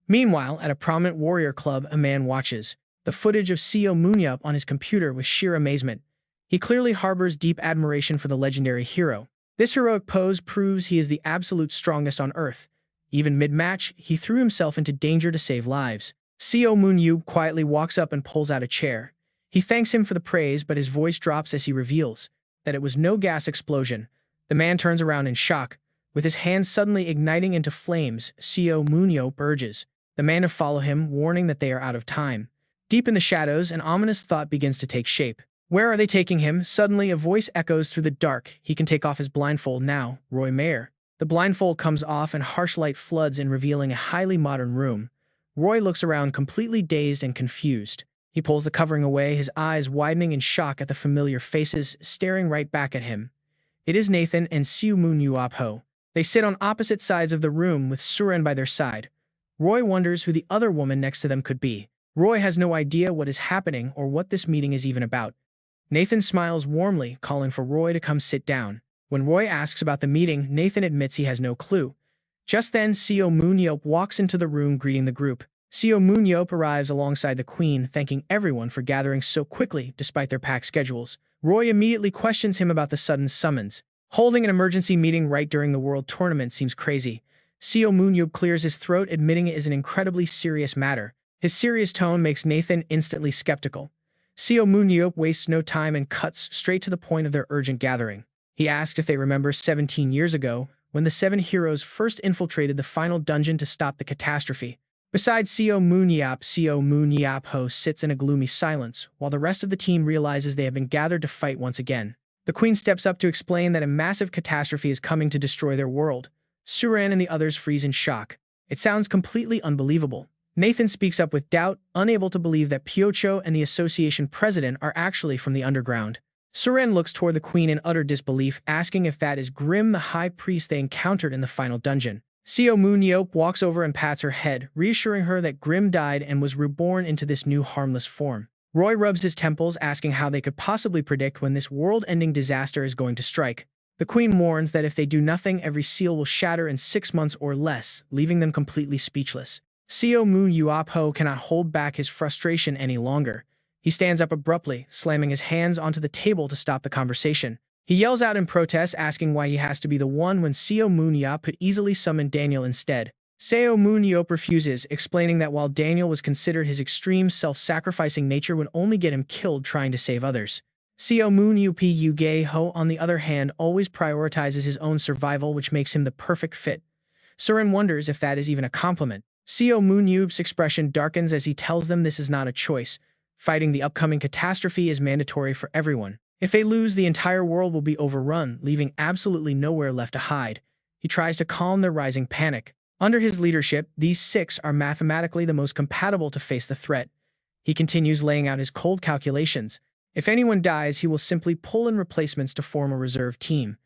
Meanwhile, at a prominent warrior club, a man watches the footage of Seo Moon-yeop on his computer with sheer amazement. He clearly harbors deep admiration for the legendary hero. This heroic pose proves he is the absolute strongest on Earth. Even mid-match, he threw himself into danger to save lives. Seo Moon-yeop quietly walks up and pulls out a chair. He thanks him for the praise, but his voice drops as he reveals that it was no gas explosion. The man turns around in shock. With his hands suddenly igniting into flames, Seo Moon-yeop urges the man to follow him, warning that they are out of time. Deep in the shadows, an ominous thought begins to take shape. Where are they taking him? Suddenly, a voice echoes through the dark. He can take off his blindfold now, Roy Mayer. The blindfold comes off and harsh light floods in, revealing a highly modern room. Roy looks around, completely dazed and confused. He pulls the covering away, his eyes widening in shock at the familiar faces staring right back at him. It is Nathan and Seo Moon-yeop. They sit on opposite sides of the room with Suren by their side. Roy wonders who the other woman next to them could be. Roy has no idea what is happening or what this meeting is even about. Nathan smiles warmly, calling for Roy to come sit down. When Roy asks about the meeting, Nathan admits he has no clue. Just then, Seo Moon-yeop walks into the room, greeting the group. Seo Moon-yeop arrives alongside the queen, thanking everyone for gathering so quickly despite their packed schedules. Roy immediately questions him about the sudden summons. Holding an emergency meeting right during the World Tournament seems crazy. Seo Moon-yeop clears his throat, admitting it is an incredibly serious matter. His serious tone makes Nathan instantly skeptical. Seo Moon-yeop wastes no time and cuts straight to the point of their urgent gathering. He asks if they remember 17 years ago, when the 7 heroes first infiltrated the final dungeon to stop the catastrophe. Besides Seo Moon-yeop sits in a gloomy silence, while the rest of the team realizes they have been gathered to fight once again. The queen steps up to explain that a massive catastrophe is coming to destroy their world. Suren and the others freeze in shock. It sounds completely unbelievable. Nathan speaks up with doubt, unable to believe that Pyocho and the association president are actually from the underground. Suren looks toward the queen in utter disbelief, asking if that is Grim, the high priest they encountered in the final dungeon. Seo Moon-yeop walks over and pats her head, reassuring her that Grim died and was reborn into this new harmless form. Roy rubs his temples, asking how they could possibly predict when this world-ending disaster is going to strike. The queen warns that if they do nothing, every seal will shatter in 6 months or less, leaving them completely speechless. Seo Moon-yeop cannot hold back his frustration any longer. He stands up abruptly, slamming his hands onto the table to stop the conversation. He yells out in protest, asking why he has to be the one when Seo Moon-yeop could easily summon Daniel instead. Seo Moon-yeop refuses, explaining that while Daniel was considered, his extreme self-sacrificing nature would only get him killed trying to save others. Seo Moon-yeop, on the other hand, always prioritizes his own survival, which makes him the perfect fit. Surin wonders if that is even a compliment. Seo Moon-yeop's expression darkens as he tells them this is not a choice. Fighting the upcoming catastrophe is mandatory for everyone. If they lose, the entire world will be overrun, leaving absolutely nowhere left to hide. He tries to calm their rising panic. Under his leadership, these six are mathematically the most compatible to face the threat. He continues laying out his cold calculations. If anyone dies, he will simply pull in replacements to form a reserve team.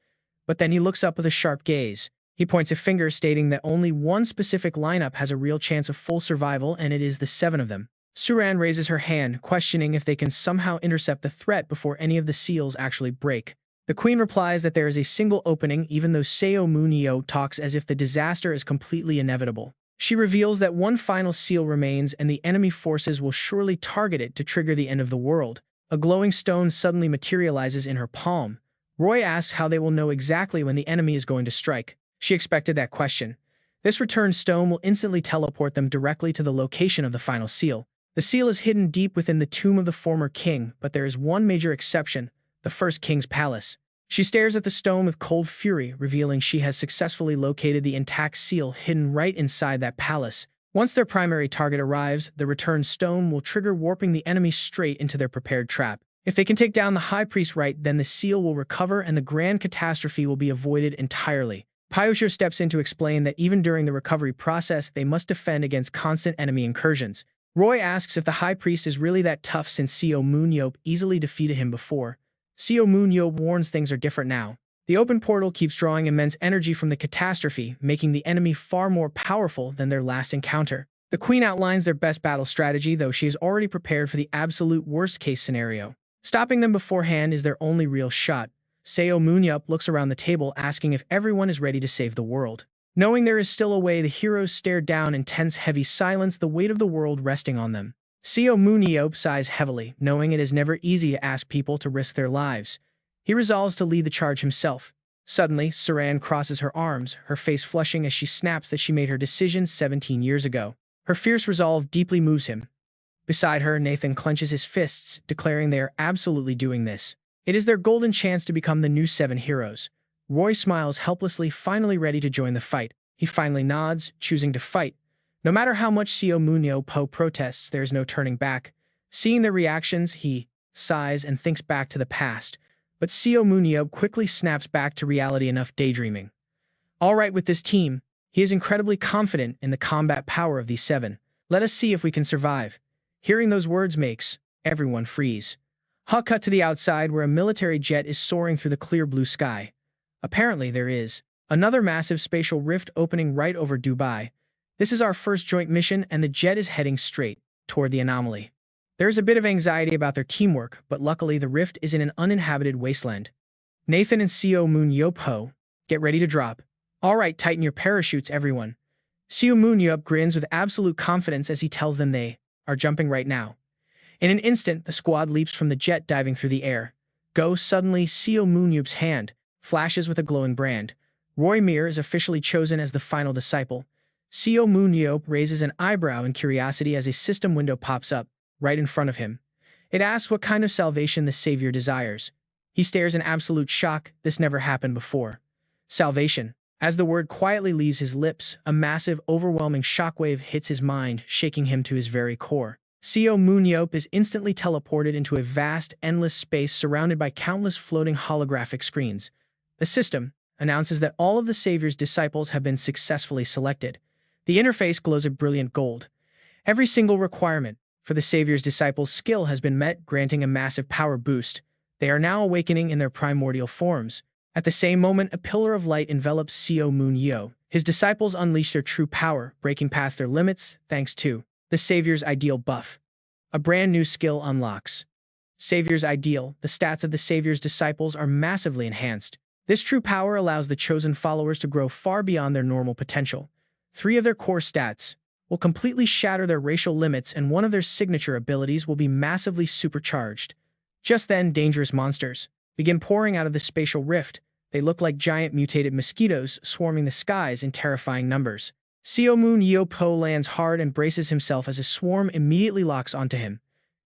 But then he looks up with a sharp gaze. He points a finger, stating that only one specific lineup has a real chance of full survival, and it is the seven of them. Suran raises her hand, questioning if they can somehow intercept the threat before any of the seals actually break. The queen replies that there is a single opening, even though Seo Moon-yeop talks as if the disaster is completely inevitable. She reveals that one final seal remains and the enemy forces will surely target it to trigger the end of the world. A glowing stone suddenly materializes in her palm. Roy asks how they will know exactly when the enemy is going to strike. She expected that question. This returned stone will instantly teleport them directly to the location of the final seal. The seal is hidden deep within the tomb of the former king, but there is one major exception: the first king's palace. She stares at the stone with cold fury, revealing she has successfully located the intact seal hidden right inside that palace. Once their primary target arrives, the returned stone will trigger, warping the enemy straight into their prepared trap. If they can take down the high priest right, then the seal will recover and the grand catastrophe will be avoided entirely. Pyosher steps in to explain that even during the recovery process, they must defend against constant enemy incursions. Roy asks if the high priest is really that tough since Seo Moon-yeop easily defeated him before. Seo Moon-yeop warns things are different now. The open portal keeps drawing immense energy from the catastrophe, making the enemy far more powerful than their last encounter. The queen outlines their best battle strategy, though she is already prepared for the absolute worst-case scenario. Stopping them beforehand is their only real shot. Seo Moon-yeop looks around the table, asking if everyone is ready to save the world. Knowing there is still a way, the heroes stare down in tense, heavy silence, the weight of the world resting on them. Seo Moon-yeop sighs heavily, knowing it is never easy to ask people to risk their lives. He resolves to lead the charge himself. Suddenly, Suran crosses her arms, her face flushing as she snaps that she made her decision 17 years ago. Her fierce resolve deeply moves him. Beside her, Nathan clenches his fists, declaring they are absolutely doing this. It is their golden chance to become the new seven heroes. Roy smiles helplessly, finally ready to join the fight. He finally nods, choosing to fight. No matter how much Seo Moon-yeop protests, there is no turning back. Seeing their reactions, he sighs and thinks back to the past. But Seo Moon-yeop quickly snaps back to reality, enough daydreaming. All right, with this team, he is incredibly confident in the combat power of these seven. Let us see if we can survive. Hearing those words makes everyone freeze. Cut to the outside, where a military jet is soaring through the clear blue sky. Apparently there is another massive spatial rift opening right over Dubai. This is our first joint mission, and the jet is heading straight toward the anomaly. There is a bit of anxiety about their teamwork, but luckily the rift is in an uninhabited wasteland. Nathan and Seo Moon-yeop, get ready to drop. All right, tighten your parachutes, everyone. Seo Moon-yeop grins with absolute confidence as he tells them they are jumping right now. In an instant, the squad leaps from the jet, diving through the air. Go! Suddenly, Seo Moon-yeop's hand flashes with a glowing brand. Roy Mir is officially chosen as the final disciple. Seo Moon-yeop raises an eyebrow in curiosity as a system window pops up right in front of him. It asks what kind of salvation the savior desires. He stares in absolute shock. This never happened before. Salvation. As the word quietly leaves his lips, a massive, overwhelming shockwave hits his mind, shaking him to his very core. Seo Moon-yeop is instantly teleported into a vast, endless space surrounded by countless floating holographic screens. The system announces that all of the Savior's disciples have been successfully selected. The interface glows a brilliant gold. Every single requirement for the Savior's disciples' skill has been met, granting a massive power boost. They are now awakening in their primordial forms. At the same moment, a pillar of light envelops Seo Moon-yeop. His disciples unleash their true power, breaking past their limits thanks to the Savior's Ideal buff. A brand new skill unlocks. Savior's Ideal. The stats of the Savior's disciples are massively enhanced. This true power allows the chosen followers to grow far beyond their normal potential. 3 of their core stats will completely shatter their racial limits, and one of their signature abilities will be massively supercharged. Just then, dangerous monsters begin pouring out of the spatial rift. They look like giant mutated mosquitoes swarming the skies in terrifying numbers. Seo Moon-yeop lands hard and braces himself as a swarm immediately locks onto him.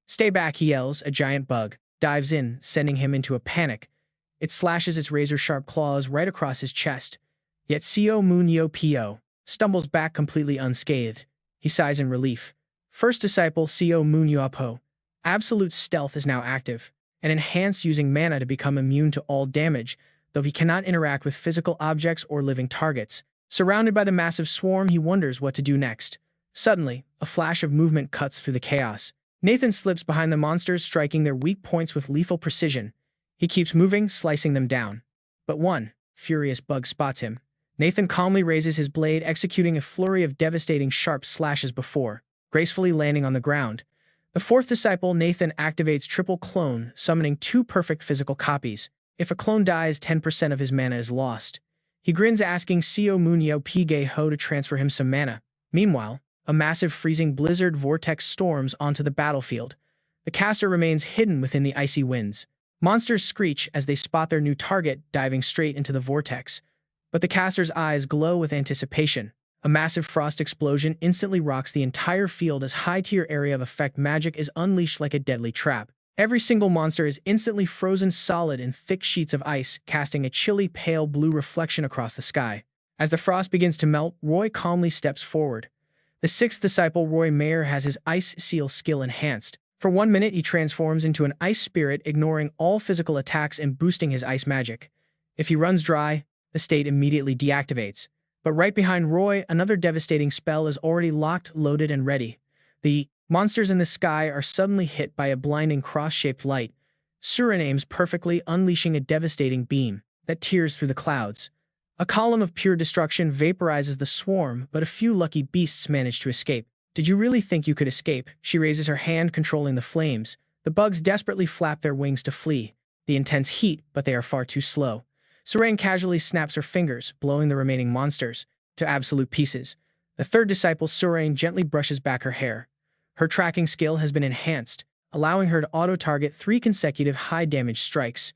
Stay back, he yells, a giant bug dives in, sending him into a panic. It slashes its razor-sharp claws right across his chest. Yet Seo Moon-yeop stumbles back completely unscathed. He sighs in relief. First disciple Seo Moon-yeop. Absolute stealth is now active, and enhanced using mana to become immune to all damage, though he cannot interact with physical objects or living targets. Surrounded by the massive swarm, he wonders what to do next. Suddenly, a flash of movement cuts through the chaos. Nathan slips behind the monsters, striking their weak points with lethal precision. He keeps moving, slicing them down. But one furious bug spots him. Nathan calmly raises his blade, executing a flurry of devastating sharp slashes before gracefully landing on the ground. The fourth disciple, Nathan, activates Triple Clone, summoning 2 perfect physical copies. If a clone dies, 10% of his mana is lost. He grins, asking Seo Moon-yeop to transfer him some mana. Meanwhile, a massive freezing blizzard vortex storms onto the battlefield. The caster remains hidden within the icy winds. Monsters screech as they spot their new target diving straight into the vortex. But the caster's eyes glow with anticipation. A massive frost explosion instantly rocks the entire field as high-tier area of effect magic is unleashed like a deadly trap. Every single monster is instantly frozen solid in thick sheets of ice, casting a chilly pale blue reflection across the sky. As the frost begins to melt, Roy calmly steps forward. The sixth disciple, Roy Mayer, has his Ice Seal skill enhanced. For 1 minute, he transforms into an ice spirit, ignoring all physical attacks and boosting his ice magic. If he runs dry, the state immediately deactivates. But right behind Roy, another devastating spell is already locked, loaded, and ready. The monsters in the sky are suddenly hit by a blinding cross-shaped light. Surin aims perfectly, unleashing a devastating beam that tears through the clouds. A column of pure destruction vaporizes the swarm, but a few lucky beasts manage to escape. Did you really think you could escape? She raises her hand, controlling the flames. The bugs desperately flap their wings to flee. The intense heat, but they are far too slow. Surin casually snaps her fingers, blowing the remaining monsters to absolute pieces. The third disciple, Surin, gently brushes back her hair. Her tracking skill has been enhanced, allowing her to auto-target 3 consecutive high-damage strikes.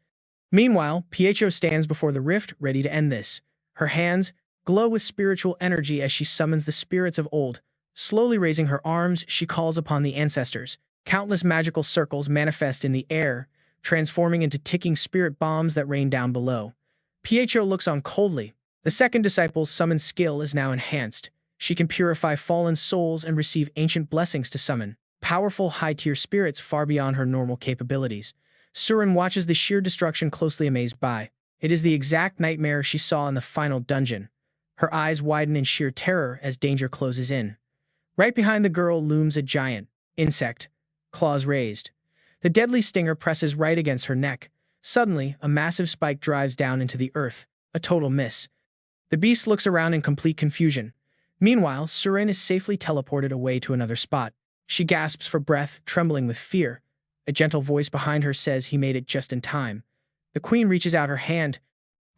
Meanwhile, Pho stands before the rift, ready to end this. Her hands glow with spiritual energy as she summons the spirits of old. Slowly raising her arms, she calls upon the ancestors. Countless magical circles manifest in the air, transforming into ticking spirit bombs that rain down below. Pho looks on coldly. The second disciple's summon skill is now enhanced. She can purify fallen souls and receive ancient blessings to summon powerful high-tier spirits far beyond her normal capabilities. Surin watches the sheer destruction closely, amazed by. It is the exact nightmare she saw in the final dungeon. Her eyes widen in sheer terror as danger closes in. Right behind the girl looms a giant insect, claws raised. The deadly stinger presses right against her neck. Suddenly, a massive spike drives down into the earth, a total miss. The beast looks around in complete confusion. Meanwhile, Surin is safely teleported away to another spot. She gasps for breath, trembling with fear. A gentle voice behind her says he made it just in time. The queen reaches out her hand.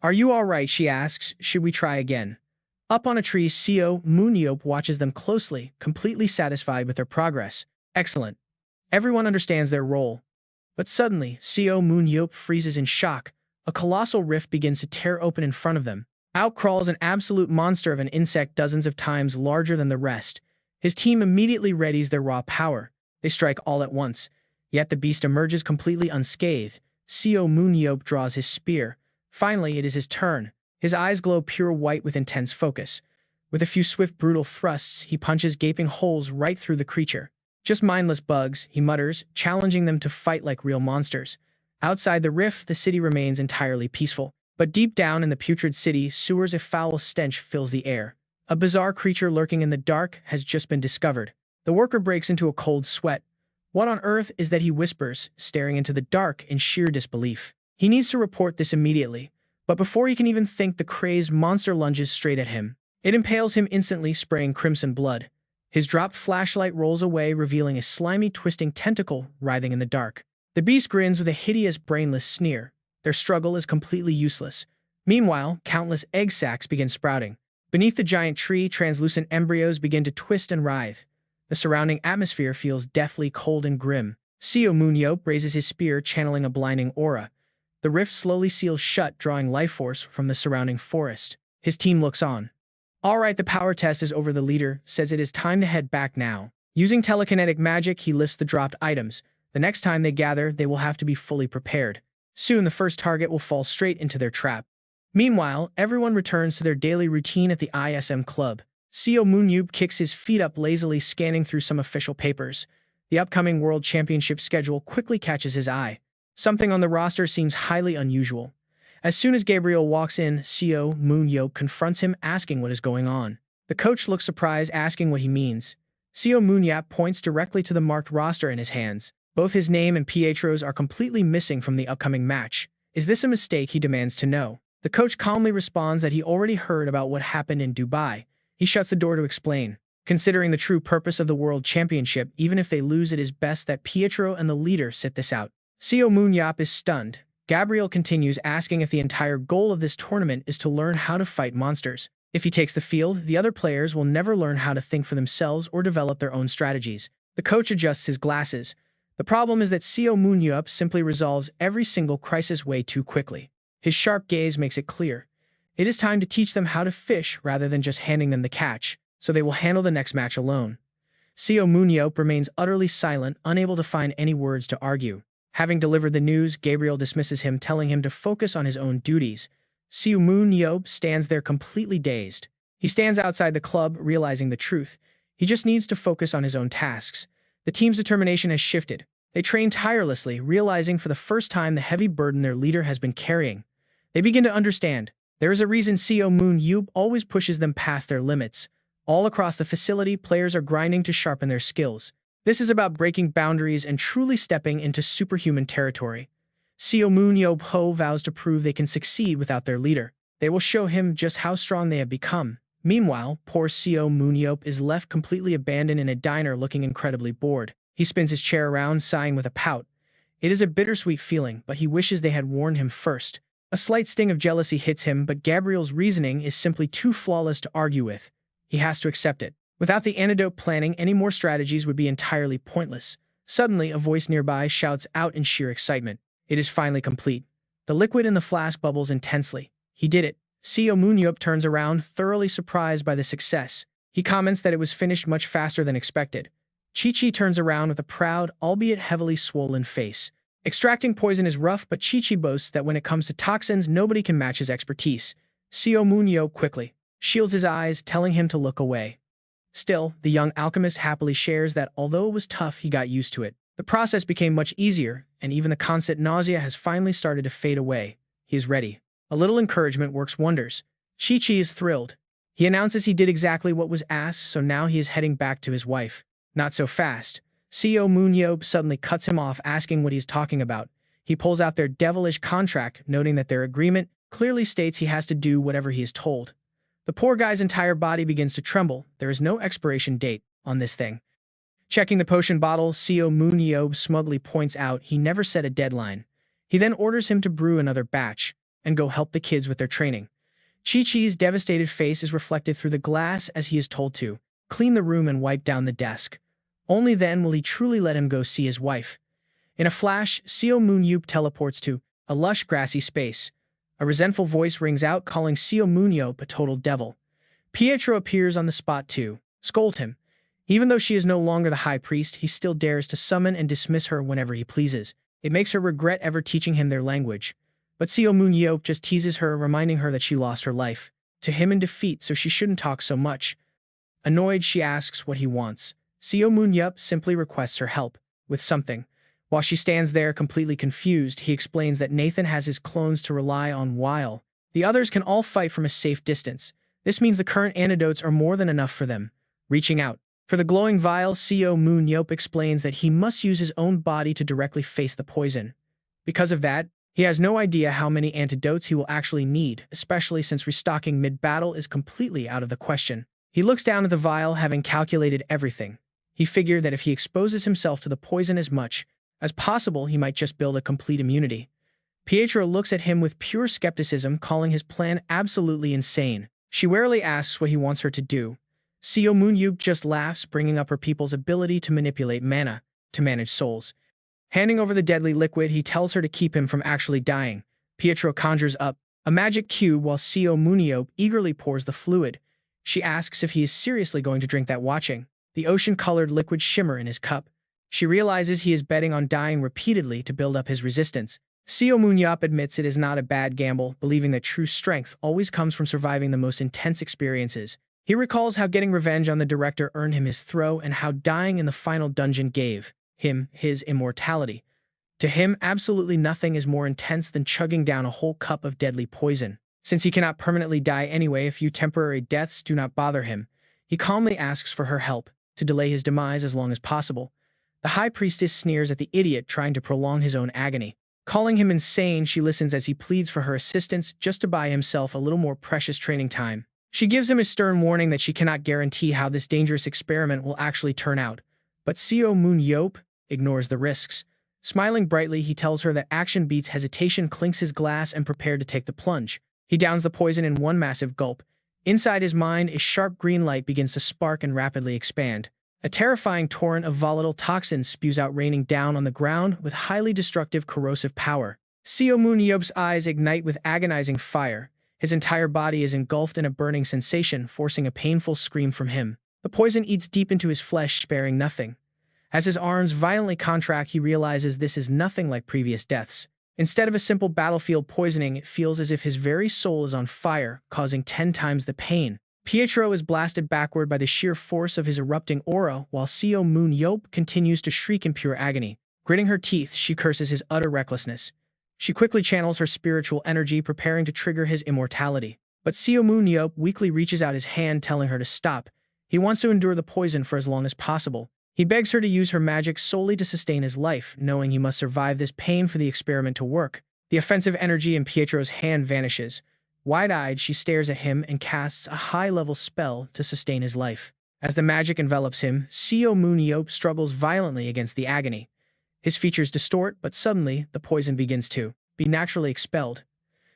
"Are you all right?" she asks. "Should we try again?" Up on a tree, Seo Moon-yeop watches them closely, completely satisfied with their progress. Excellent. Everyone understands their role. But suddenly, Seo Moon-yeop freezes in shock. A colossal rift begins to tear open in front of them. Out crawls an absolute monster of an insect dozens of times larger than the rest. His team immediately readies their raw power. They strike all at once. Yet the beast emerges completely unscathed. Seo Moon-yeop draws his spear. Finally, it is his turn. His eyes glow pure white with intense focus. With a few swift, brutal thrusts, he punches gaping holes right through the creature. "Just mindless bugs," he mutters, challenging them to fight like real monsters. Outside the rift, the city remains entirely peaceful. But deep down in the putrid city sewers, a foul stench fills the air. A bizarre creature lurking in the dark has just been discovered. The worker breaks into a cold sweat. What on earth is that, he whispers, staring into the dark in sheer disbelief. He needs to report this immediately. But before he can even think, the crazed monster lunges straight at him. It impales him instantly, spraying crimson blood. His dropped flashlight rolls away, revealing a slimy, twisting tentacle writhing in the dark. The beast grins with a hideous, brainless sneer. Their struggle is completely useless. Meanwhile, countless egg sacs begin sprouting. Beneath the giant tree, translucent embryos begin to twist and writhe. The surrounding atmosphere feels deathly cold and grim. Seo Moon-yeop raises his spear, channeling a blinding aura. The rift slowly seals shut, drawing life force from the surrounding forest. His team looks on. "All right, the power test is over," the leader says. "It is time to head back now." Using telekinetic magic, he lifts the dropped items. The next time they gather, they will have to be fully prepared. Soon the first target will fall straight into their trap. Meanwhile, everyone returns to their daily routine at the ISM club. Seo Moon-yeop kicks his feet up lazily, scanning through some official papers. The upcoming World Championship schedule quickly catches his eye. Something on the roster seems highly unusual. As soon as Gabriel walks in, Seo Moon-yeop confronts him, asking what is going on. The coach looks surprised, asking what he means. Seo Moon-yeop points directly to the marked roster in his hands. Both his name and Pietro's are completely missing from the upcoming match. Is this a mistake? He demands to know. The coach calmly responds that he already heard about what happened in Dubai. He shuts the door to explain. Considering the true purpose of the World Championship, even if they lose, it is best that Pietro and the leader sit this out. Seo Moon-yeop is stunned. Gabriel continues, asking if the entire goal of this tournament is to learn how to fight monsters. If he takes the field, the other players will never learn how to think for themselves or develop their own strategies. The coach adjusts his glasses. The problem is that Seo Moon-yeop simply resolves every single crisis way too quickly. His sharp gaze makes it clear. It is time to teach them how to fish rather than just handing them the catch, so they will handle the next match alone. Seo Moon-yeop remains utterly silent, unable to find any words to argue. Having delivered the news, Gabriel dismisses him, telling him to focus on his own duties. Seo Moon-yeop stands there completely dazed. He stands outside the club, realizing the truth. He just needs to focus on his own tasks. The team's determination has shifted. They train tirelessly, realizing for the first time the heavy burden their leader has been carrying. They begin to understand. There is a reason Seo Moon-yeop always pushes them past their limits. All across the facility, players are grinding to sharpen their skills. This is about breaking boundaries and truly stepping into superhuman territory. Seo Moon-yeop vows to prove they can succeed without their leader. They will show him just how strong they have become. Meanwhile, poor Seo Moon-yeop is left completely abandoned in a diner, looking incredibly bored. He spins his chair around, sighing with a pout. It is a bittersweet feeling, but he wishes they had warned him first. A slight sting of jealousy hits him, but Gabriel's reasoning is simply too flawless to argue with. He has to accept it. Without the antidote, planning any more strategies would be entirely pointless. Suddenly, a voice nearby shouts out in sheer excitement. It is finally complete. The liquid in the flask bubbles intensely. He did it. Seo Moon-yeop turns around, thoroughly surprised by the success. He comments that it was finished much faster than expected. Chi-Chi turns around with a proud, albeit heavily swollen face. Extracting poison is rough, but Chi-Chi boasts that when it comes to toxins, nobody can match his expertise. Seo Moon-yeop quickly shields his eyes, telling him to look away. Still, the young alchemist happily shares that although it was tough, he got used to it. The process became much easier, and even the constant nausea has finally started to fade away. He is ready. A little encouragement works wonders. Chi-Chi is thrilled. He announces he did exactly what was asked, so now he is heading back to his wife. Not so fast. Seo Moon-yeop suddenly cuts him off, asking what he's talking about. He pulls out their devilish contract, noting that their agreement clearly states he has to do whatever he is told. The poor guy's entire body begins to tremble. There is no expiration date on this thing. Checking the potion bottle, Seo Moon-yeop smugly points out he never set a deadline. He then orders him to brew another batch and go help the kids with their training. Chi-Chi's devastated face is reflected through the glass as he is told to clean the room and wipe down the desk. Only then will he truly let him go see his wife. In a flash, Seo Moon-yeop teleports to a lush, grassy space. A resentful voice rings out, calling Seo Moon-yeop a total devil. Pietro appears on the spot to scold him. Even though she is no longer the high priest, he still dares to summon and dismiss her whenever he pleases. It makes her regret ever teaching him their language. But Seo Moon-yeop just teases her, reminding her that she lost her life to him in defeat, so she shouldn't talk so much. Annoyed, she asks what he wants. Seo Moon-yeop simply requests her help with something. While she stands there completely confused, he explains that Nathan has his clones to rely on while the others can all fight from a safe distance. This means the current antidotes are more than enough for them. Reaching out for the glowing vial, Seo Moon-yeop explains that he must use his own body to directly face the poison. Because of that, he has no idea how many antidotes he will actually need, especially since restocking mid-battle is completely out of the question. He looks down at the vial, having calculated everything. He figured that if he exposes himself to the poison as much as possible, he might just build a complete immunity. Pietro looks at him with pure skepticism, calling his plan absolutely insane. She warily asks what he wants her to do. Seo Moon-yeop just laughs, bringing up her people's ability to manipulate mana to manage souls. Handing over the deadly liquid, he tells her to keep him from actually dying. Pietro conjures up a magic cube while Seo Moon-yeop eagerly pours the fluid. She asks if he is seriously going to drink that, watching the ocean-colored liquid shimmer in his cup. She realizes he is betting on dying repeatedly to build up his resistance. Seo Moon-yeop admits it is not a bad gamble, believing that true strength always comes from surviving the most intense experiences. He recalls how getting revenge on the director earned him his throw and how dying in the final dungeon gave him his immortality. To him, absolutely nothing is more intense than chugging down a whole cup of deadly poison. Since he cannot permanently die anyway, a few temporary deaths do not bother him. He calmly asks for her help to delay his demise as long as possible. The High Priestess sneers at the idiot trying to prolong his own agony. Calling him insane, she listens as he pleads for her assistance just to buy himself a little more precious training time. She gives him a stern warning that she cannot guarantee how this dangerous experiment will actually turn out. But Seo Moon-yeop ignores the risks. Smiling brightly, he tells her that action beats hesitation, clinks his glass, and prepared to take the plunge. He downs the poison in one massive gulp. Inside his mind, a sharp green light begins to spark and rapidly expand. A terrifying torrent of volatile toxins spews out, raining down on the ground with highly destructive, corrosive power. Seo Moon-yeop's eyes ignite with agonizing fire. His entire body is engulfed in a burning sensation, forcing a painful scream from him. The poison eats deep into his flesh, sparing nothing. As his arms violently contract, he realizes this is nothing like previous deaths. Instead of a simple battlefield poisoning, it feels as if his very soul is on fire, causing 10 times the pain. Pietro is blasted backward by the sheer force of his erupting aura, while Seo Moon-yeop continues to shriek in pure agony. Gritting her teeth, she curses his utter recklessness. She quickly channels her spiritual energy, preparing to trigger his immortality. But Seo Moon-yeop weakly reaches out his hand, telling her to stop. He wants to endure the poison for as long as possible. He begs her to use her magic solely to sustain his life, knowing he must survive this pain for the experiment to work. The offensive energy in Pietro's hand vanishes. Wide-eyed, she stares at him and casts a high-level spell to sustain his life. As the magic envelops him, Seo Moon-yeop struggles violently against the agony. His features distort, but suddenly, the poison begins to be naturally expelled.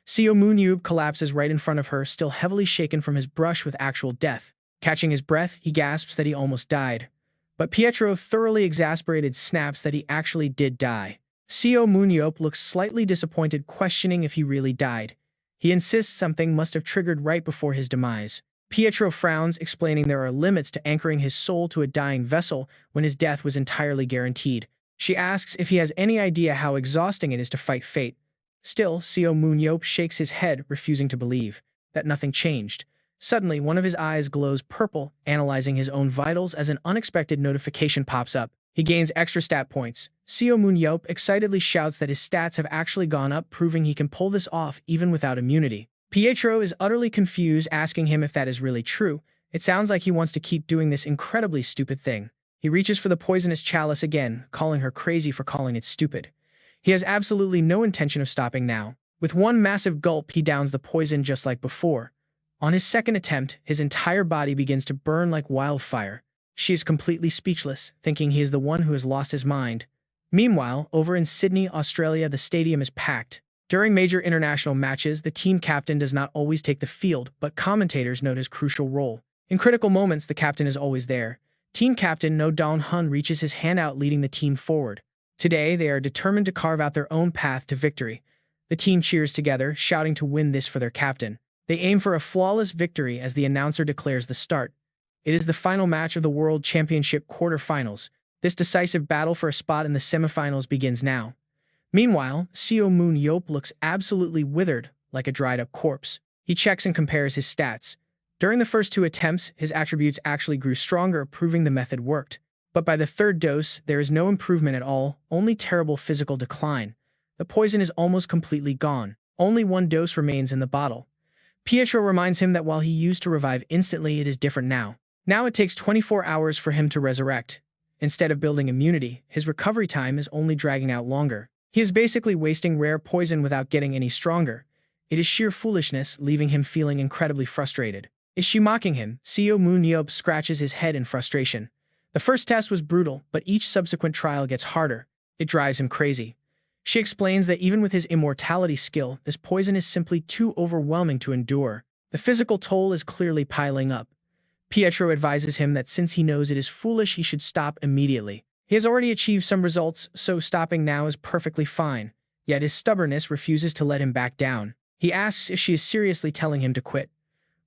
Seo Moon-yeop collapses right in front of her, still heavily shaken from his brush with actual death. Catching his breath, he gasps that he almost died. But Pietro, thoroughly exasperated, snaps that he actually did die. Seo Moon-yeop looks slightly disappointed, questioning if he really died. He insists something must have triggered right before his demise. Pietro frowns, explaining there are limits to anchoring his soul to a dying vessel when his death was entirely guaranteed. She asks if he has any idea how exhausting it is to fight fate. Still, Seo Moon-yeop shakes his head, refusing to believe that nothing changed. Suddenly, one of his eyes glows purple, analyzing his own vitals as an unexpected notification pops up. He gains extra stat points. Seo Moon-yeop excitedly shouts that his stats have actually gone up, proving he can pull this off even without immunity. Pietro is utterly confused, asking him if that is really true. It sounds like he wants to keep doing this incredibly stupid thing. He reaches for the poisonous chalice again, calling her crazy for calling it stupid. He has absolutely no intention of stopping now. With one massive gulp, he downs the poison just like before. On his second attempt, his entire body begins to burn like wildfire. She is completely speechless, thinking he is the one who has lost his mind. Meanwhile, over in Sydney, Australia, the stadium is packed. During major international matches, the team captain does not always take the field, but commentators note his crucial role. In critical moments, the captain is always there. Team captain No Dong-hun reaches his hand out, leading the team forward. Today, they are determined to carve out their own path to victory. The team cheers together, shouting to win this for their captain. They aim for a flawless victory as the announcer declares the start. It is the final match of the World Championship quarterfinals. This decisive battle for a spot in the semifinals begins now. Meanwhile, Seo Moon-yeop looks absolutely withered, like a dried-up corpse. He checks and compares his stats. During the first 2 attempts, his attributes actually grew stronger, proving the method worked. But by the third dose, there is no improvement at all, only terrible physical decline. The poison is almost completely gone. Only 1 dose remains in the bottle. Pietro reminds him that while he used to revive instantly, it is different now. Now it takes 24 hours for him to resurrect. Instead of building immunity, his recovery time is only dragging out longer. He is basically wasting rare poison without getting any stronger. It is sheer foolishness, leaving him feeling incredibly frustrated. Is she mocking him? Seo Moon-yeop scratches his head in frustration. The first test was brutal, but each subsequent trial gets harder. It drives him crazy. She explains that even with his immortality skill, this poison is simply too overwhelming to endure. The physical toll is clearly piling up. Pietro advises him that since he knows it is foolish, he should stop immediately. He has already achieved some results, so stopping now is perfectly fine. Yet his stubbornness refuses to let him back down. He asks if she is seriously telling him to quit.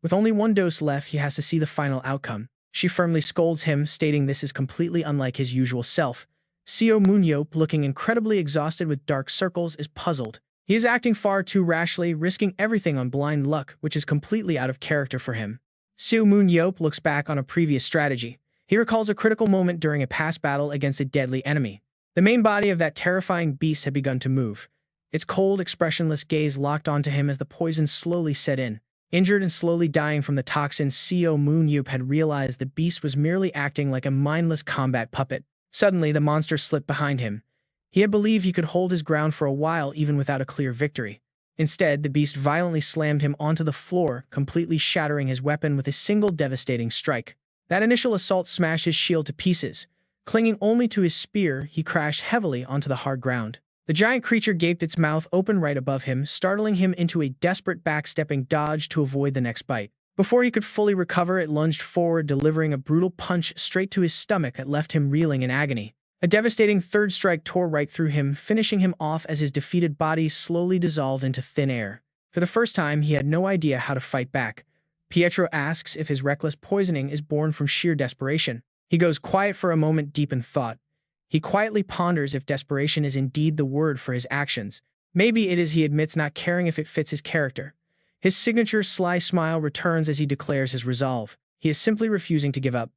With only 1 dose left, he has to see the final outcome. She firmly scolds him, stating this is completely unlike his usual self. Seo Moon-yeop, looking incredibly exhausted with dark circles, is puzzled. He is acting far too rashly, risking everything on blind luck, which is completely out of character for him. Seo Moon-yeop looks back on a previous strategy. He recalls a critical moment during a past battle against a deadly enemy. The main body of that terrifying beast had begun to move. Its cold, expressionless gaze locked onto him as the poison slowly set in. Injured and slowly dying from the toxin, Seo Moon-yeop had realized the beast was merely acting like a mindless combat puppet. Suddenly, the monster slipped behind him. He had believed he could hold his ground for a while even without a clear victory. Instead, the beast violently slammed him onto the floor, completely shattering his weapon with a single devastating strike. That initial assault smashed his shield to pieces. Clinging only to his spear, he crashed heavily onto the hard ground. The giant creature gaped its mouth open right above him, startling him into a desperate backstepping dodge to avoid the next bite. Before he could fully recover, it lunged forward, delivering a brutal punch straight to his stomach that left him reeling in agony. A devastating third strike tore right through him, finishing him off as his defeated body slowly dissolved into thin air. For the first time, he had no idea how to fight back. Pietro asks if his reckless poisoning is born from sheer desperation. He goes quiet for a moment, deep in thought. He quietly ponders if desperation is indeed the word for his actions. Maybe it is, he admits, not caring if it fits his character. His signature sly smile returns as he declares his resolve. He is simply refusing to give up.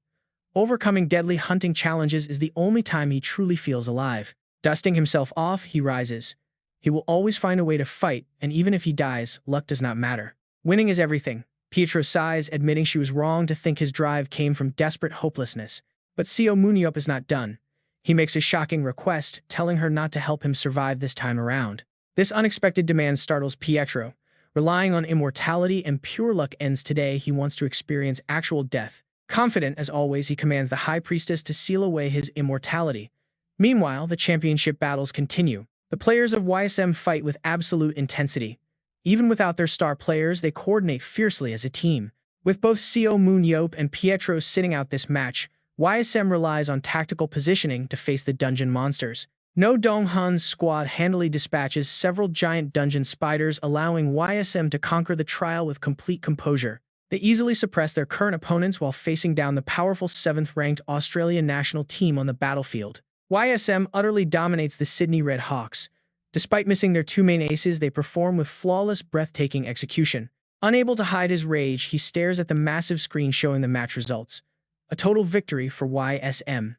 Overcoming deadly hunting challenges is the only time he truly feels alive. Dusting himself off, he rises. He will always find a way to fight, and even if he dies, luck does not matter. Winning is everything. Pietro sighs, admitting she was wrong to think his drive came from desperate hopelessness. But Seo Moon-yeop is not done. He makes a shocking request, telling her not to help him survive this time around. This unexpected demand startles Pietro. Relying on immortality and pure luck ends today. He wants to experience actual death. Confident as always, he commands the High Priestess to seal away his immortality. Meanwhile, the championship battles continue. The players of YSM fight with absolute intensity. Even without their star players, they coordinate fiercely as a team. With both Seo Moon-yeop and Pietro sitting out this match, YSM relies on tactical positioning to face the dungeon monsters. No Dong-han's squad handily dispatches several giant dungeon spiders, allowing YSM to conquer the trial with complete composure. They easily suppress their current opponents while facing down the powerful 7th-ranked Australian national team on the battlefield. YSM utterly dominates the Sydney Red Hawks. Despite missing their two main aces, they perform with flawless, breathtaking execution. Unable to hide his rage, he stares at the massive screen showing the match results. A total victory for YSM.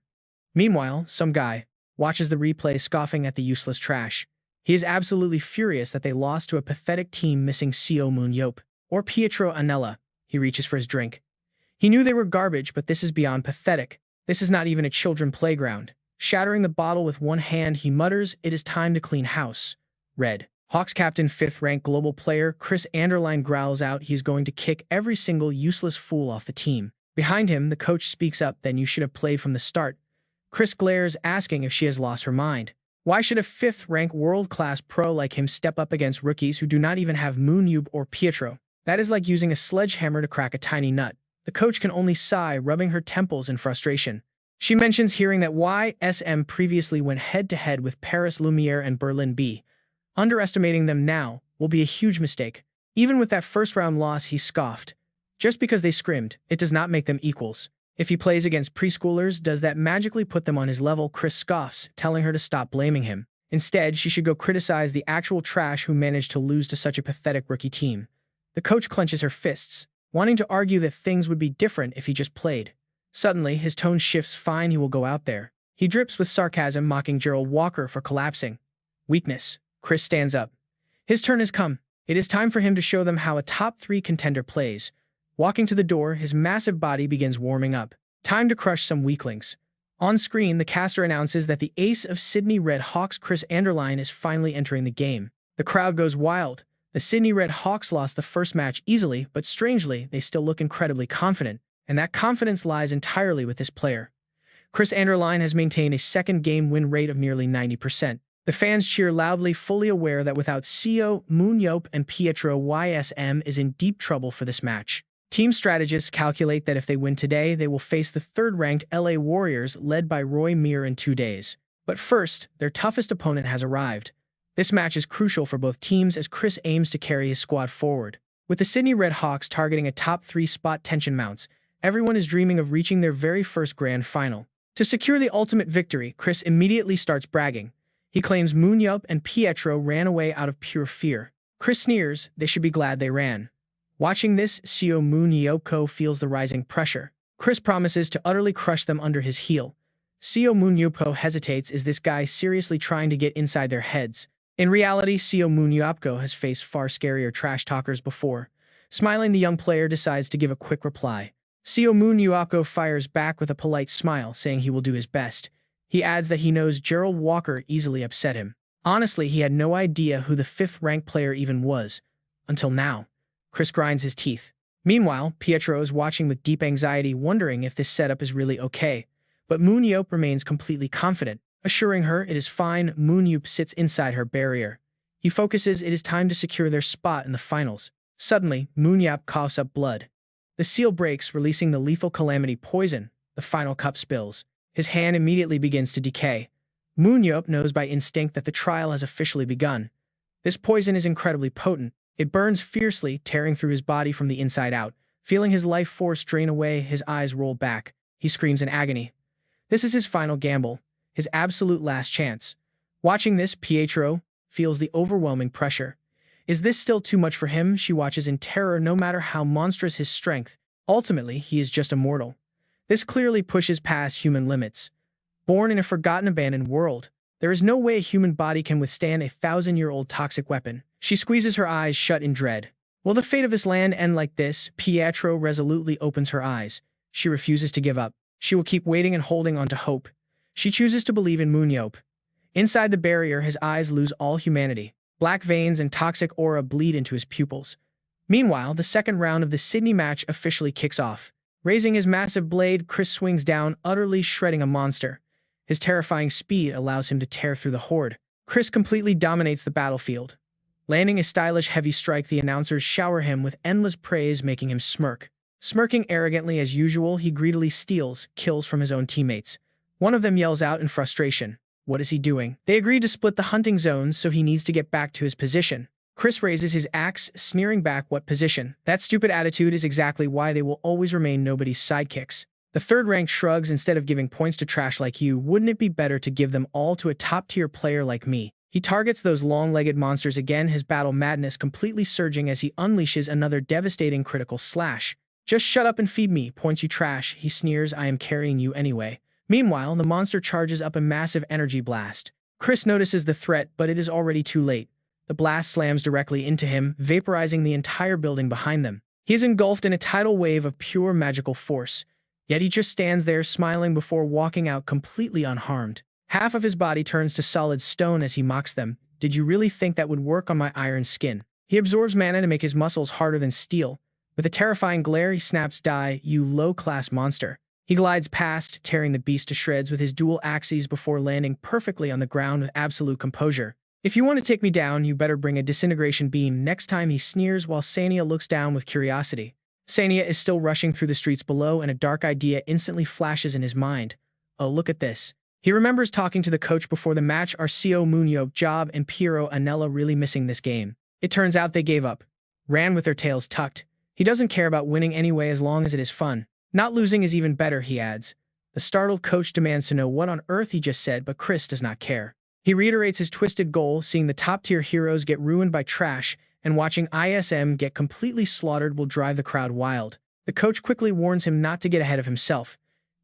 Meanwhile, some guy watches the replay, scoffing at the useless trash. He is absolutely furious that they lost to a pathetic team missing Seo Moon-yeop or Pietro Anella. He reaches for his drink. He knew they were garbage, but this is beyond pathetic. This is not even a children's playground. Shattering the bottle with one hand, he mutters, "It is time to clean house." Red Hawks captain, 5th-ranked global player Chris Anderline growls out he is going to kick every single useless fool off the team. Behind him, the coach speaks up, "Then you should have played from the start." Chris glares, asking if she has lost her mind. Why should a 5th-ranked world-class pro like him step up against rookies who do not even have Moon-yeop or Pietro? That is like using a sledgehammer to crack a tiny nut. The coach can only sigh, rubbing her temples in frustration. She mentions hearing that YSM previously went head-to-head with Paris Lumiere and Berlin B. Underestimating them now will be a huge mistake. Even with that first-round loss, he scoffed. Just because they scrimmed, it does not make them equals. If he plays against preschoolers, does that magically put them on his level? Chris scoffs, telling her to stop blaming him. Instead, she should go criticize the actual trash who managed to lose to such a pathetic rookie team. The coach clenches her fists, wanting to argue that things would be different if he just played. Suddenly, his tone shifts. Fine, he will go out there. He drips with sarcasm, mocking Gerald Walker for collapsing. Weakness. Chris stands up. His turn has come. It is time for him to show them how a top-3 contender plays. Walking to the door, his massive body begins warming up. Time to crush some weaklings. On screen, the caster announces that the ace of Sydney Red Hawks, Chris Anderline, is finally entering the game. The crowd goes wild. The Sydney Red Hawks lost the first match easily, but strangely, they still look incredibly confident, and that confidence lies entirely with this player. Chris Anderline has maintained a second-game win rate of nearly 90%. The fans cheer loudly, fully aware that without Seo Moon-yeop and Pietro, YSM is in deep trouble for this match. Team strategists calculate that if they win today, they will face the 3rd-ranked LA Warriors led by Roy Meir in 2 days. But first, their toughest opponent has arrived. This match is crucial for both teams as Chris aims to carry his squad forward. With the Sydney Red Hawks targeting a top-3 spot, tension mounts. Everyone is dreaming of reaching their very first grand final. To secure the ultimate victory, Chris immediately starts bragging. He claims Moon-yeop and Pietro ran away out of pure fear. Chris sneers, they should be glad they ran. Watching this, Seo Moon-yeop feels the rising pressure. Chris promises to utterly crush them under his heel. Seo Moon-yeop hesitates. Is this guy seriously trying to get inside their heads? In reality, Seo Moon-yeop has faced far scarier trash talkers before. Smiling, the young player decides to give a quick reply. Seo Moon-yeop fires back with a polite smile, saying he will do his best. He adds that he knows Gerald Walker easily upset him. Honestly, he had no idea who the 5th rank player even was. Until now. Chris grinds his teeth. Meanwhile, Pietro is watching with deep anxiety, wondering if this setup is really okay. But Moon-yeop remains completely confident, assuring her it is fine. Moon-yeop sits inside her barrier. He focuses. It is time to secure their spot in the finals. Suddenly, Moon-yeop coughs up blood. The seal breaks, releasing the lethal calamity poison. The final cup spills. His hand immediately begins to decay. Moon-yeop knows by instinct that the trial has officially begun. This poison is incredibly potent. It burns fiercely, tearing through his body from the inside out. Feeling his life force drain away, his eyes roll back. He screams in agony. This is his final gamble, his absolute last chance. Watching this, Pietro feels the overwhelming pressure. Is this still too much for him? She watches in terror. No matter how monstrous his strength, ultimately he is just a mortal. This clearly pushes past human limits. Born in a forgotten, abandoned world, there is no way a human body can withstand a 1,000-year-old toxic weapon. She squeezes her eyes shut in dread. Will the fate of this land end like this? Pietro resolutely opens her eyes. She refuses to give up. She will keep waiting and holding on to hope. She chooses to believe in Moon-yeop. Inside the barrier, his eyes lose all humanity. Black veins and toxic aura bleed into his pupils. Meanwhile, the second round of the Sydney match officially kicks off. Raising his massive blade, Chris swings down, utterly shredding a monster. His terrifying speed allows him to tear through the horde. Chris completely dominates the battlefield. Landing a stylish heavy strike, the announcers shower him with endless praise, making him smirk. Smirking arrogantly as usual, he greedily steals kills from his own teammates. One of them yells out in frustration. What is he doing? They agree to split the hunting zones, so he needs to get back to his position. Chris raises his axe, sneering back. What position? That stupid attitude is exactly why they will always remain nobody's sidekicks. The 3rd rank shrugs. Instead of giving points to trash like you, wouldn't it be better to give them all to a top-tier player like me? He targets those long-legged monsters again, his battle madness completely surging as he unleashes another devastating critical slash. Just shut up and feed me, points you trash, he sneers. I am carrying you anyway. Meanwhile, the monster charges up a massive energy blast. Chris notices the threat, but it is already too late. The blast slams directly into him, vaporizing the entire building behind them. He is engulfed in a tidal wave of pure magical force. Yet he just stands there smiling before walking out completely unharmed. Half of his body turns to solid stone as he mocks them. Did you really think that would work on my iron skin? He absorbs mana to make his muscles harder than steel. With a terrifying glare, he snaps, die, you low-class monster. He glides past, tearing the beast to shreds with his dual axes before landing perfectly on the ground with absolute composure. If you want to take me down, you better bring a disintegration beam next time, he sneers while Sania looks down with curiosity. Sania is still rushing through the streets below, and a dark idea instantly flashes in his mind. Oh, look at this. He remembers talking to the coach before the match. Are Seo Moon-yeop, Job, and Piero Anella really missing this game? It turns out they gave up. Ran with their tails tucked. He doesn't care about winning anyway as long as it is fun. Not losing is even better, he adds. The startled coach demands to know what on earth he just said, but Chris does not care. He reiterates his twisted goal, seeing the top-tier heroes get ruined by trash, and watching ISM get completely slaughtered will drive the crowd wild. The coach quickly warns him not to get ahead of himself.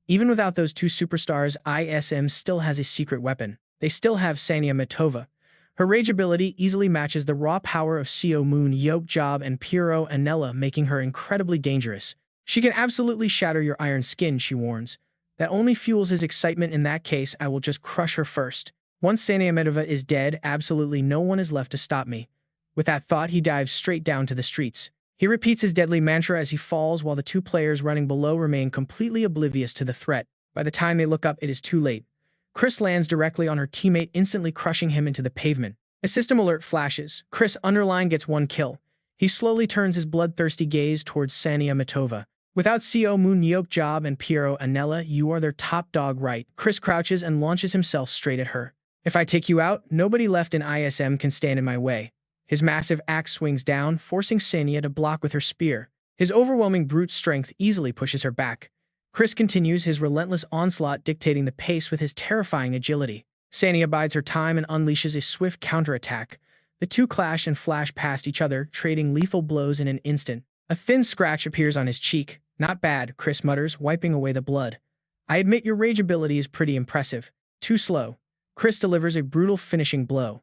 Even without those 2 superstars, ISM still has a secret weapon. They still have Sania Matova. Her rage ability easily matches the raw power of Seo Moon-yeop, Job, and Piero Anella, making her incredibly dangerous. She can absolutely shatter your iron skin, she warns. That only fuels his excitement. In that case, I will just crush her first. Once Sania Matova is dead, absolutely no one is left to stop me. With that thought, he dives straight down to the streets. He repeats his deadly mantra as he falls, while the 2 players running below remain completely oblivious to the threat. By the time they look up, it is too late. Chris lands directly on her teammate, instantly crushing him into the pavement. A system alert flashes. Chris underline gets 1 kill. He slowly turns his bloodthirsty gaze towards Sania Matova. Without Seo Moon-yeop, Job, and Piero Anella, you are their top dog, right? Chris crouches and launches himself straight at her. If I take you out, nobody left in ISM can stand in my way. His massive axe swings down, forcing Sania to block with her spear. His overwhelming brute strength easily pushes her back. Chris continues his relentless onslaught, dictating the pace with his terrifying agility. Sania bides her time and unleashes a swift counterattack. The two clash and flash past each other, trading lethal blows in an instant. A thin scratch appears on his cheek. Not bad, Chris mutters, wiping away the blood. I admit your rage ability is pretty impressive. Too slow. Chris delivers a brutal finishing blow.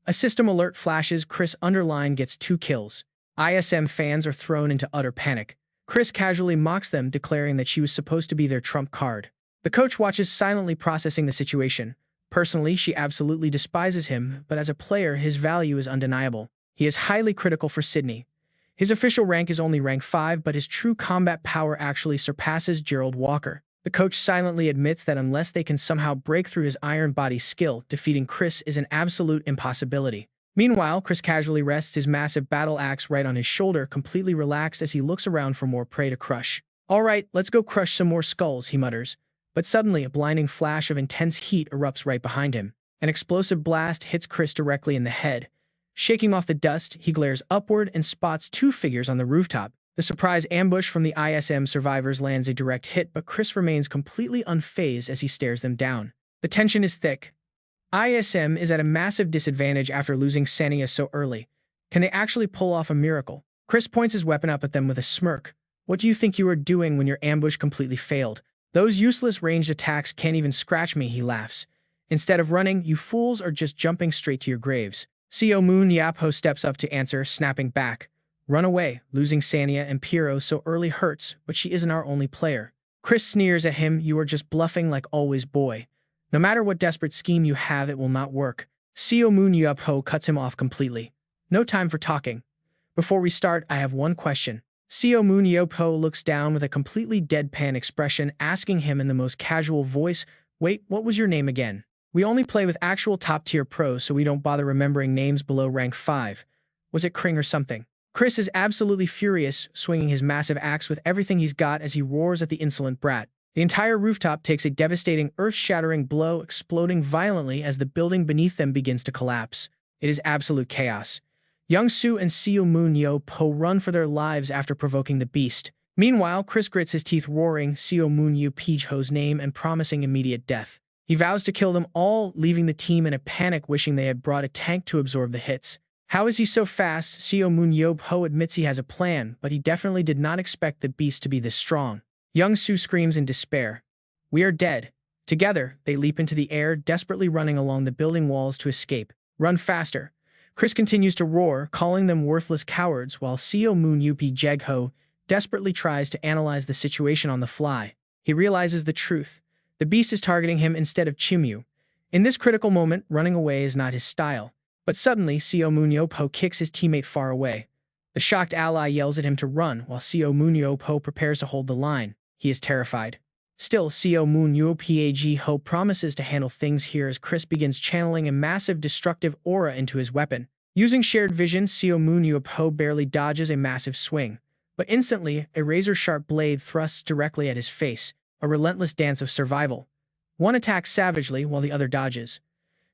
A system alert flashes. Chris underline gets 2 kills. ISM fans are thrown into utter panic. Chris casually mocks them, declaring that she was supposed to be their trump card. The coach watches silently, processing the situation. Personally, she absolutely despises him, but as a player, his value is undeniable. He is highly critical for Sydney. His official rank is only rank 5, but his true combat power actually surpasses Gerald Walker. The coach silently admits that unless they can somehow break through his iron body skill, defeating Chris is an absolute impossibility. Meanwhile, Chris casually rests his massive battle axe right on his shoulder, completely relaxed as he looks around for more prey to crush. All right, let's go crush some more skulls, he mutters. But suddenly, a blinding flash of intense heat erupts right behind him. An explosive blast hits Chris directly in the head. Shaking off the dust, he glares upward and spots 2 figures on the rooftop. The surprise ambush from the ISM survivors lands a direct hit, but Chris remains completely unfazed as he stares them down. The tension is thick. ISM is at a massive disadvantage after losing Sania so early. Can they actually pull off a miracle? Chris points his weapon up at them with a smirk. What do you think you are doing when your ambush completely failed? Those useless ranged attacks can't even scratch me, he laughs. Instead of running, you fools are just jumping straight to your graves. Seo Moon-yeop steps up to answer, snapping back. Run away. Losing Sania and Piero so early hurts, but she isn't our only player. Chris sneers at him. You are just bluffing like always, boy. No matter what desperate scheme you have, it will not work. Seo Moon-yeop cuts him off completely. No time for talking. Before we start, I have one question. Seo Moon-yeop looks down with a completely deadpan expression, asking him in the most casual voice, wait, what was your name again? We only play with actual top-tier pros, so we don't bother remembering names below rank 5. Was it Kring or something? Chris is absolutely furious, swinging his massive axe with everything he's got as he roars at the insolent brat. The entire rooftop takes a devastating, earth-shattering blow, exploding violently as the building beneath them begins to collapse. It is absolute chaos. Young-soo and Seo Moon-yeop run for their lives after provoking the beast. Meanwhile, Chris grits his teeth, roaring Seo Moon-yeop's name and promising immediate death. He vows to kill them all, leaving the team in a panic, wishing they had brought a tank to absorb the hits. How is he so fast? Seo Moon-yeop admits he has a plan, but he definitely did not expect the beast to be this strong. Young-soo screams in despair. We are dead. Together, they leap into the air, desperately running along the building walls to escape. Run faster. Chris continues to roar, calling them worthless cowards, while Seo Moon-yeop desperately tries to analyze the situation on the fly. He realizes the truth. The beast is targeting him instead of Chimyu. In this critical moment, running away is not his style. But suddenly, Seo Moon-yeop kicks his teammate far away. The shocked ally yells at him to run, while Seo Moon-yeop prepares to hold the line. He is terrified. Still, Seo Moon-yeop promises to handle things here as Chris begins channeling a massive destructive aura into his weapon. Using shared vision, Seo Moon-yeop barely dodges a massive swing. But instantly, a razor-sharp blade thrusts directly at his face, a relentless dance of survival. One attacks savagely while the other dodges.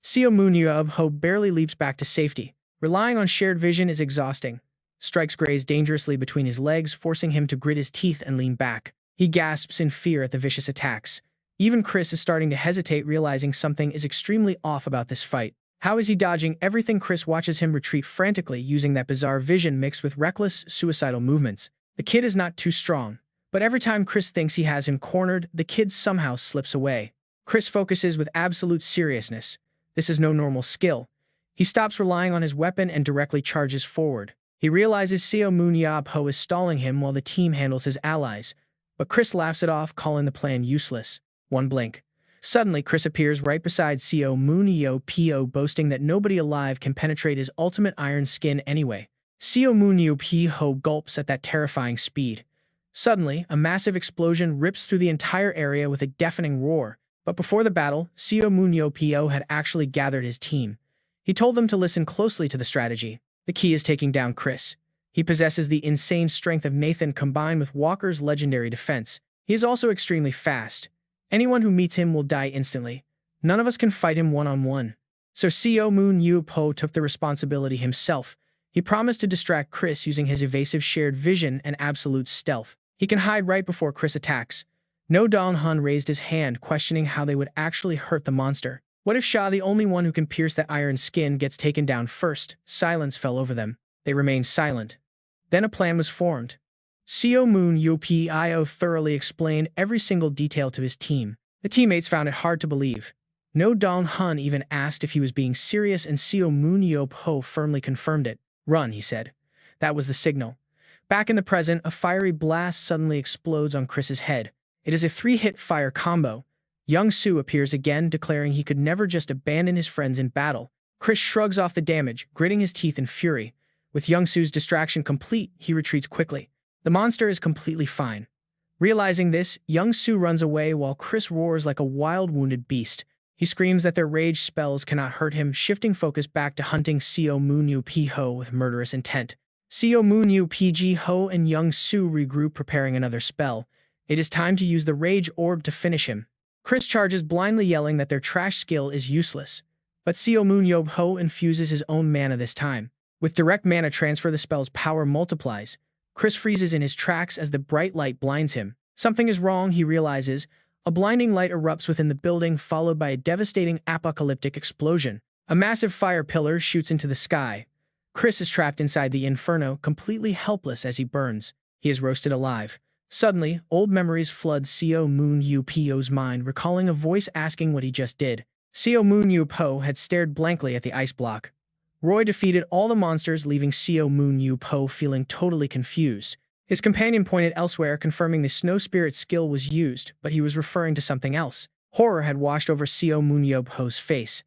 Seo Moon-yeop barely leaps back to safety. Relying on shared vision is exhausting. Strikes graze dangerously between his legs, forcing him to grit his teeth and lean back. He gasps in fear at the vicious attacks. Even Chris is starting to hesitate, realizing something is extremely off about this fight. How is he dodging everything? Chris watches him retreat frantically, using that bizarre vision mixed with reckless, suicidal movements. The kid is not too strong. But every time Chris thinks he has him cornered, the kid somehow slips away. Chris focuses with absolute seriousness. This is no normal skill. He stops relying on his weapon and directly charges forward. He realizes Seo Moon-yeop is stalling him while the team handles his allies. But Chris laughs it off, calling the plan useless. One blink. Suddenly, Chris appears right beside Seo Moon-yeop, boasting that nobody alive can penetrate his ultimate iron skin anyway. Seo Moon-yeop gulps at that terrifying speed. Suddenly, a massive explosion rips through the entire area with a deafening roar. But before the battle, Seo Moon-yeop had actually gathered his team. He told them to listen closely to the strategy. The key is taking down Chris. He possesses the insane strength of Nathan combined with Walker's legendary defense. He is also extremely fast. Anyone who meets him will die instantly. None of us can fight him one-on-one. So Seo Moon-yeop took the responsibility himself. He promised to distract Chris using his evasive shared vision and absolute stealth. He can hide right before Chris attacks. No Dong-hun raised his hand, questioning how they would actually hurt the monster. What if Sha, the only one who can pierce that iron skin, gets taken down first? Silence fell over them. They remained silent. Then a plan was formed. Seo Moon-yeop thoroughly explained every single detail to his team. The teammates found it hard to believe. No Dong-hun even asked if he was being serious, and Seo Moon-yeop firmly confirmed it. "Run," he said. That was the signal. Back in the present, a fiery blast suddenly explodes on Chris's head. It is a 3-hit fire combo. Young-soo appears again, declaring he could never just abandon his friends in battle. Chris shrugs off the damage, gritting his teeth in fury. With Young-soo's distraction complete, he retreats quickly. The monster is completely fine. Realizing this, Young-soo runs away while Chris roars like a wild, wounded beast. He screams that their rage spells cannot hurt him, shifting focus back to hunting Seo Moon-yeop with murderous intent. Seo Moon-yeop and Young-soo regroup, preparing another spell. It is time to use the Rage Orb to finish him. Chris charges blindly, yelling that their trash skill is useless. But Seo Moon-yeop infuses his own mana this time. With direct mana transfer, the spell's power multiplies. Chris freezes in his tracks as the bright light blinds him. Something is wrong, he realizes. A blinding light erupts within the building, followed by a devastating apocalyptic explosion. A massive fire pillar shoots into the sky. Chris is trapped inside the inferno, completely helpless as he burns. He is roasted alive. Suddenly, old memories flood Seo Moon-yeop's mind, recalling a voice asking what he just did. Seo Moon-yeop had stared blankly at the ice block. Roy defeated all the monsters, leaving Seo Moon-yeop feeling totally confused. His companion pointed elsewhere, confirming the snow spirit skill was used, but he was referring to something else. Horror had washed over Seo Moon-yeop's face.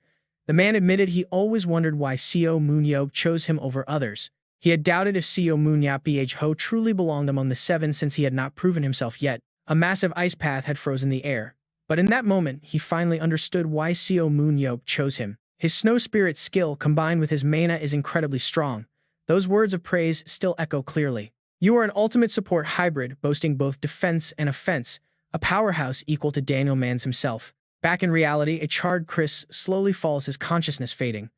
The man admitted he always wondered why Seo Moon-yeop chose him over others. He had doubted if Seo Moon-yeop truly belonged among the 7, since he had not proven himself yet. A massive ice path had frozen the air. But in that moment, he finally understood why Seo Moon-yeop chose him. His snow spirit skill combined with his mana is incredibly strong. Those words of praise still echo clearly. "You are an ultimate support hybrid, boasting both defense and offense, a powerhouse equal to Daniel Manns himself." Back in reality, a charred Chris slowly falls, his consciousness fading.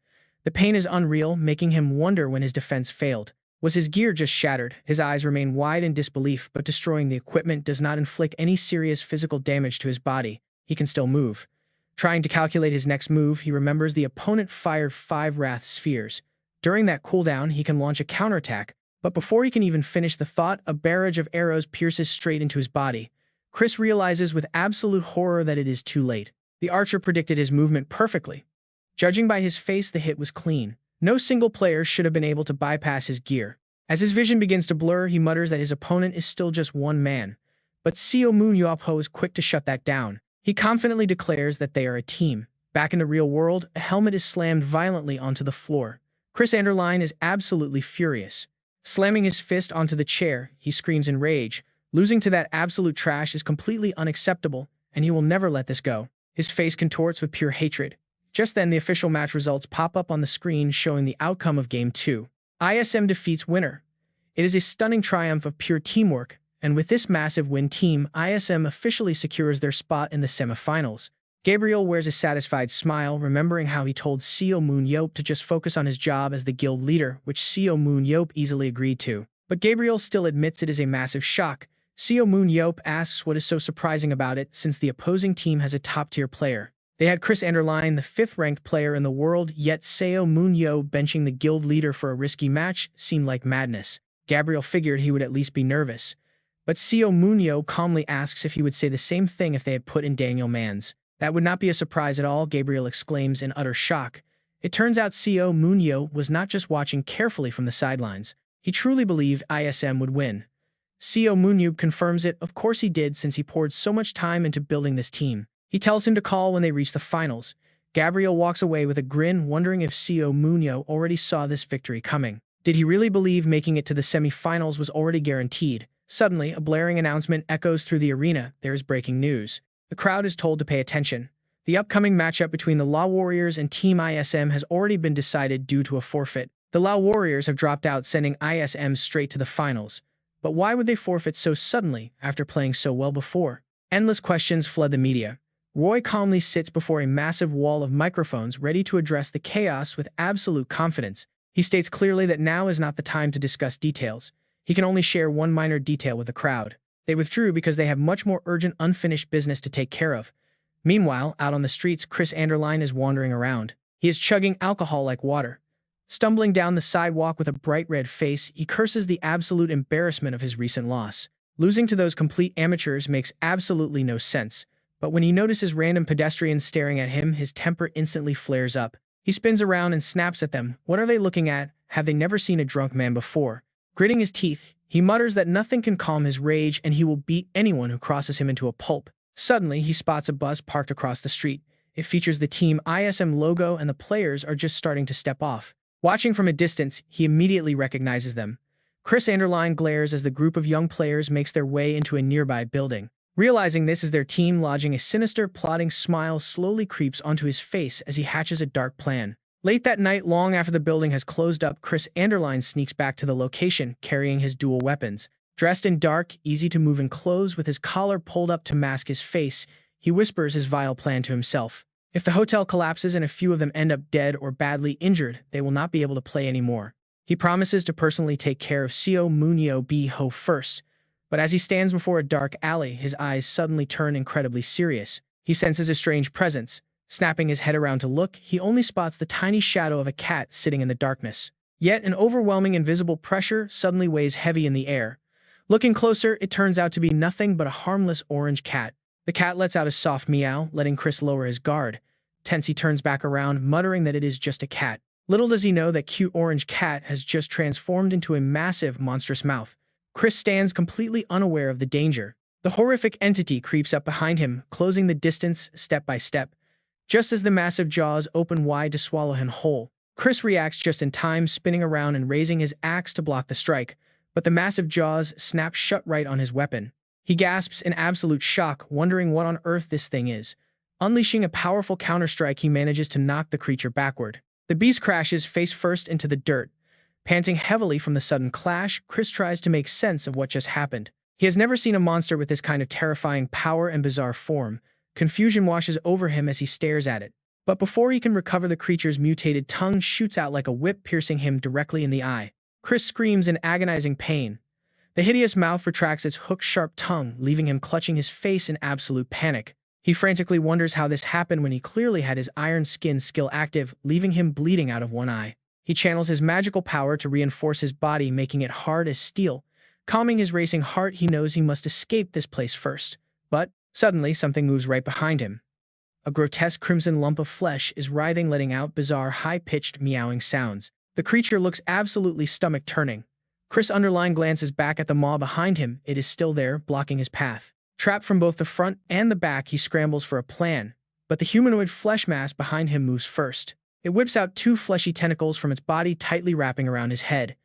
The pain is unreal, making him wonder when his defense failed. Was his gear just shattered? His eyes remain wide in disbelief, but destroying the equipment does not inflict any serious physical damage to his body. He can still move. Trying to calculate his next move, he remembers the opponent fired 5 Wrath Spheres. During that cooldown, he can launch a counterattack, but before he can even finish the thought, a barrage of arrows pierces straight into his body. Chris realizes with absolute horror that it is too late. The archer predicted his movement perfectly. Judging by his face, the hit was clean. No single player should have been able to bypass his gear. As his vision begins to blur, he mutters that his opponent is still just one man. But Seo Moon-yeop is quick to shut that down. He confidently declares that they are a team. Back in the real world, a helmet is slammed violently onto the floor. Chris Anderline is absolutely furious. Slamming his fist onto the chair, he screams in rage. Losing to that absolute trash is completely unacceptable, and he will never let this go. His face contorts with pure hatred. Just then, the official match results pop up on the screen, showing the outcome of Game 2. ISM defeats winner. It is a stunning triumph of pure teamwork, and with this massive win, Team ISM officially secures their spot in the semifinals. Gabriel wears a satisfied smile, remembering how he told Seo Moon-yeop to just focus on his job as the guild leader, which Seo Moon-yeop easily agreed to. But Gabriel still admits it is a massive shock. Seo Moon-yeop asks what is so surprising about it, since the opposing team has a top-tier player. They had Chris Anderline, the 5th-ranked player in the world, yet Seo Moon-yeop benching the guild leader for a risky match seemed like madness. Gabriel figured he would at least be nervous. But Seo Moon-yeop calmly asks if he would say the same thing if they had put in Daniel Manns. "That would not be a surprise at all," Gabriel exclaims in utter shock. It turns out Seo Moon-yeop was not just watching carefully from the sidelines. He truly believed ISM would win. Seo Moon-yeop confirms it. Of course he did, since he poured so much time into building this team. He tells him to call when they reach the finals. Gabriel walks away with a grin, wondering if Seo Moon-yeop already saw this victory coming. Did he really believe making it to the semi-finals was already guaranteed? Suddenly, a blaring announcement echoes through the arena. There is breaking news. The crowd is told to pay attention. The upcoming matchup between the Law Warriors and Team ISM has already been decided due to a forfeit. The Law Warriors have dropped out, sending ISM straight to the finals. But why would they forfeit so suddenly after playing so well before? Endless questions flood the media. Roy calmly sits before a massive wall of microphones, ready to address the chaos with absolute confidence. He states clearly that now is not the time to discuss details. He can only share one minor detail with the crowd. They withdrew because they have much more urgent unfinished business to take care of. Meanwhile, out on the streets, Chris Anderline is wandering around. He is chugging alcohol like water. Stumbling down the sidewalk with a bright red face, he curses the absolute embarrassment of his recent loss. Losing to those complete amateurs makes absolutely no sense, but when he notices random pedestrians staring at him, his temper instantly flares up. He spins around and snaps at them. What are they looking at? Have they never seen a drunk man before? Gritting his teeth, he mutters that nothing can calm his rage and he will beat anyone who crosses him into a pulp. Suddenly, he spots a bus parked across the street. It features the Team ISM logo and the players are just starting to step off. Watching from a distance, he immediately recognizes them. Chris Anderline glares as the group of young players makes their way into a nearby building. Realizing this is their team lodging, a sinister, plotting smile slowly creeps onto his face as he hatches a dark plan. Late that night, long after the building has closed up, Chris Anderline sneaks back to the location, carrying his dual weapons. Dressed in dark, easy-to-move-in clothes with his collar pulled up to mask his face, he whispers his vile plan to himself. If the hotel collapses and a few of them end up dead or badly injured, they will not be able to play anymore. He promises to personally take care of Seo Moon-yeop first, but as he stands before a dark alley, his eyes suddenly turn incredibly serious. He senses a strange presence. Snapping his head around to look, he only spots the tiny shadow of a cat sitting in the darkness. Yet an overwhelming invisible pressure suddenly weighs heavy in the air. Looking closer, it turns out to be nothing but a harmless orange cat. The cat lets out a soft meow, letting Chris lower his guard. Tense, he turns back around, muttering that it is just a cat. Little does he know that cute orange cat has just transformed into a massive, monstrous mouth. Chris stands completely unaware of the danger. The horrific entity creeps up behind him, closing the distance step by step. Just as the massive jaws open wide to swallow him whole, Chris reacts just in time, spinning around and raising his axe to block the strike, but the massive jaws snap shut right on his weapon. He gasps in absolute shock, wondering what on earth this thing is. Unleashing a powerful counterstrike, he manages to knock the creature backward. The beast crashes face first into the dirt. Panting heavily from the sudden clash, Chris tries to make sense of what just happened. He has never seen a monster with this kind of terrifying power and bizarre form. Confusion washes over him as he stares at it. But before he can recover, the creature's mutated tongue shoots out like a whip, piercing him directly in the eye. Chris screams in agonizing pain. The hideous mouth retracts its hook-sharp tongue, leaving him clutching his face in absolute panic. He frantically wonders how this happened when he clearly had his iron skin skill active, leaving him bleeding out of one eye. He channels his magical power to reinforce his body, making it hard as steel. Calming his racing heart, he knows he must escape this place first. But suddenly, something moves right behind him. A grotesque crimson lump of flesh is writhing, letting out bizarre, high-pitched meowing sounds. The creature looks absolutely stomach-turning. Chris Anderline glances back at the maw behind him. It is still there, blocking his path. Trapped from both the front and the back, he scrambles for a plan, but the humanoid flesh mass behind him moves first. It whips out two fleshy tentacles from its body, tightly wrapping around his head.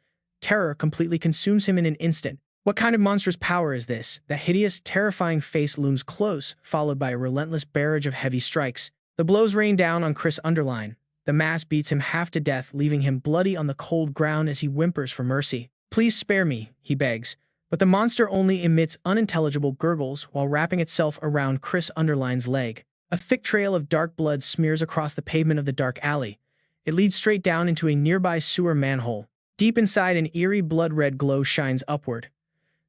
Terror completely consumes him in an instant. What kind of monstrous power is this? That hideous, terrifying face looms close, followed by a relentless barrage of heavy strikes. The blows rain down on Chris Anderline. The mass beats him half to death, leaving him bloody on the cold ground as he whimpers for mercy. "Please spare me," he begs. But the monster only emits unintelligible gurgles while wrapping itself around Chris Anderline's leg. A thick trail of dark blood smears across the pavement of the dark alley. It leads straight down into a nearby sewer manhole. Deep inside, an eerie blood-red glow shines upward.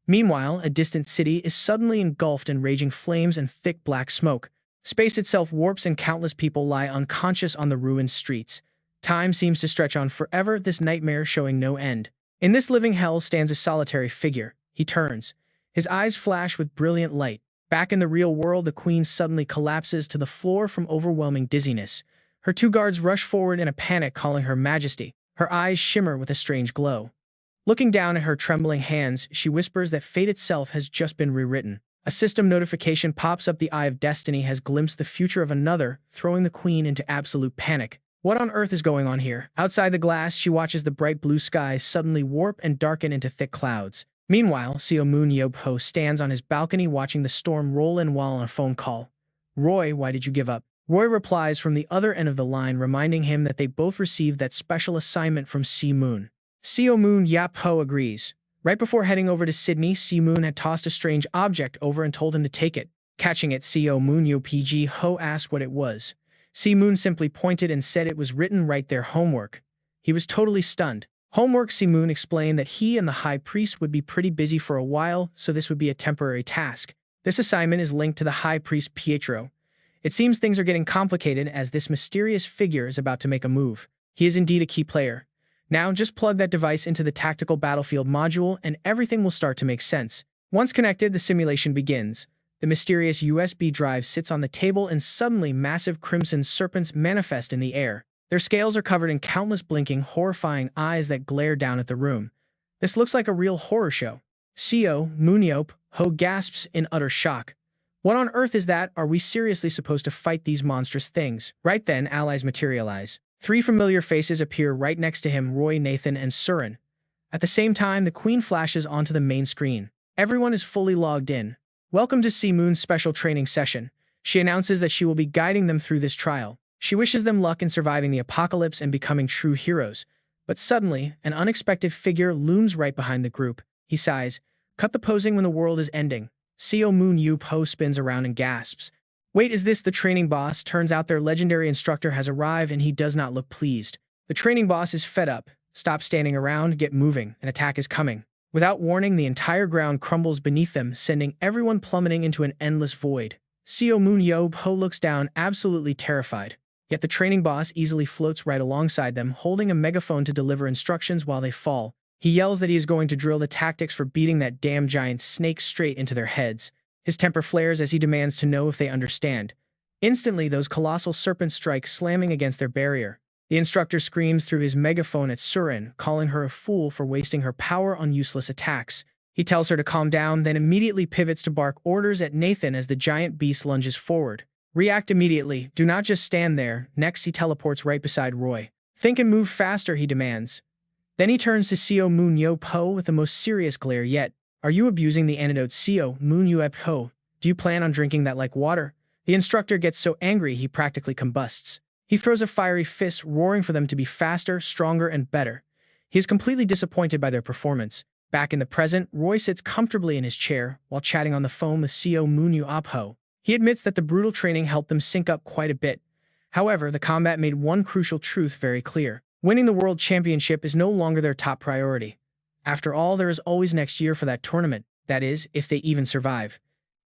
Meanwhile, a distant city is suddenly engulfed in raging flames and thick black smoke. Space itself warps and countless people lie unconscious on the ruined streets. Time seems to stretch on forever, this nightmare showing no end. In this living hell stands a solitary figure. He turns. His eyes flash with brilliant light. Back in the real world, the queen suddenly collapses to the floor from overwhelming dizziness. Her two guards rush forward in a panic, calling her Majesty. Her eyes shimmer with a strange glow. Looking down at her trembling hands, she whispers that fate itself has just been rewritten. A system notification pops up. The Eye of Destiny has glimpsed the future of another, throwing the queen into absolute panic. What on earth is going on here? Outside the glass, she watches the bright blue skies suddenly warp and darken into thick clouds. Meanwhile, Seo Moon-yeop stands on his balcony watching the storm roll in while on a phone call. "Roy, why did you give up?" Roy replies from the other end of the line, reminding him that they both received that special assignment from Seo Moon. Seo Moon-yeop agrees. Right before heading over to Sydney, Seo Moon had tossed a strange object over and told him to take it. Catching it, Seo Moon-yeop asked what it was. Seo Moon simply pointed and said it was written right there, homework. He was totally stunned. Homework. Seo Moon explained that he and the high priest would be pretty busy for a while, so this would be a temporary task. This assignment is linked to the high priest Pietro. It seems things are getting complicated as this mysterious figure is about to make a move. He is indeed a key player. Now just plug that device into the tactical battlefield module and everything will start to make sense. Once connected, the simulation begins. The mysterious USB drive sits on the table and suddenly massive crimson serpents manifest in the air. Their scales are covered in countless blinking, horrifying eyes that glare down at the room. This looks like a real horror show. Seo Moon-yeop gasps in utter shock. What on earth is that? Are we seriously supposed to fight these monstrous things? Right then, allies materialize. Three familiar faces appear right next to him: Roy, Nathan, and Surin. At the same time, the Queen flashes onto the main screen. Everyone is fully logged in. Welcome to Seo Moon's special training session. She announces that she will be guiding them through this trial. She wishes them luck in surviving the apocalypse and becoming true heroes. But suddenly, an unexpected figure looms right behind the group. He sighs, "Cut the posing when the world is ending." Seo Moon-yeop spins around and gasps. Wait, is this the training boss? Turns out their legendary instructor has arrived and he does not look pleased. The training boss is fed up. Stop standing around, get moving, an attack is coming. Without warning, the entire ground crumbles beneath them, sending everyone plummeting into an endless void. Seo Moon-yeop looks down, absolutely terrified. Yet the training boss easily floats right alongside them, holding a megaphone to deliver instructions while they fall. He yells that he is going to drill the tactics for beating that damn giant snake straight into their heads. His temper flares as he demands to know if they understand. Instantly, those colossal serpents strike, slamming against their barrier. The instructor screams through his megaphone at Surin, calling her a fool for wasting her power on useless attacks. He tells her to calm down, then immediately pivots to bark orders at Nathan as the giant beast lunges forward. React immediately, do not just stand there. Next, he teleports right beside Roy. Think and move faster, he demands. Then he turns to Seo Moon-yeop with the most serious glare yet. Are you abusing the antidote? Seo Moon-yeop, do you plan on drinking that like water? The instructor gets so angry he practically combusts. He throws a fiery fist, roaring for them to be faster, stronger, and better. He is completely disappointed by their performance. Back in the present, Roy sits comfortably in his chair while chatting on the phone with Seo Moon-yeop. He admits that the brutal training helped them sync up quite a bit. However, the combat made one crucial truth very clear. Winning the World Championship is no longer their top priority. After all, there is always next year for that tournament, that is, if they even survive.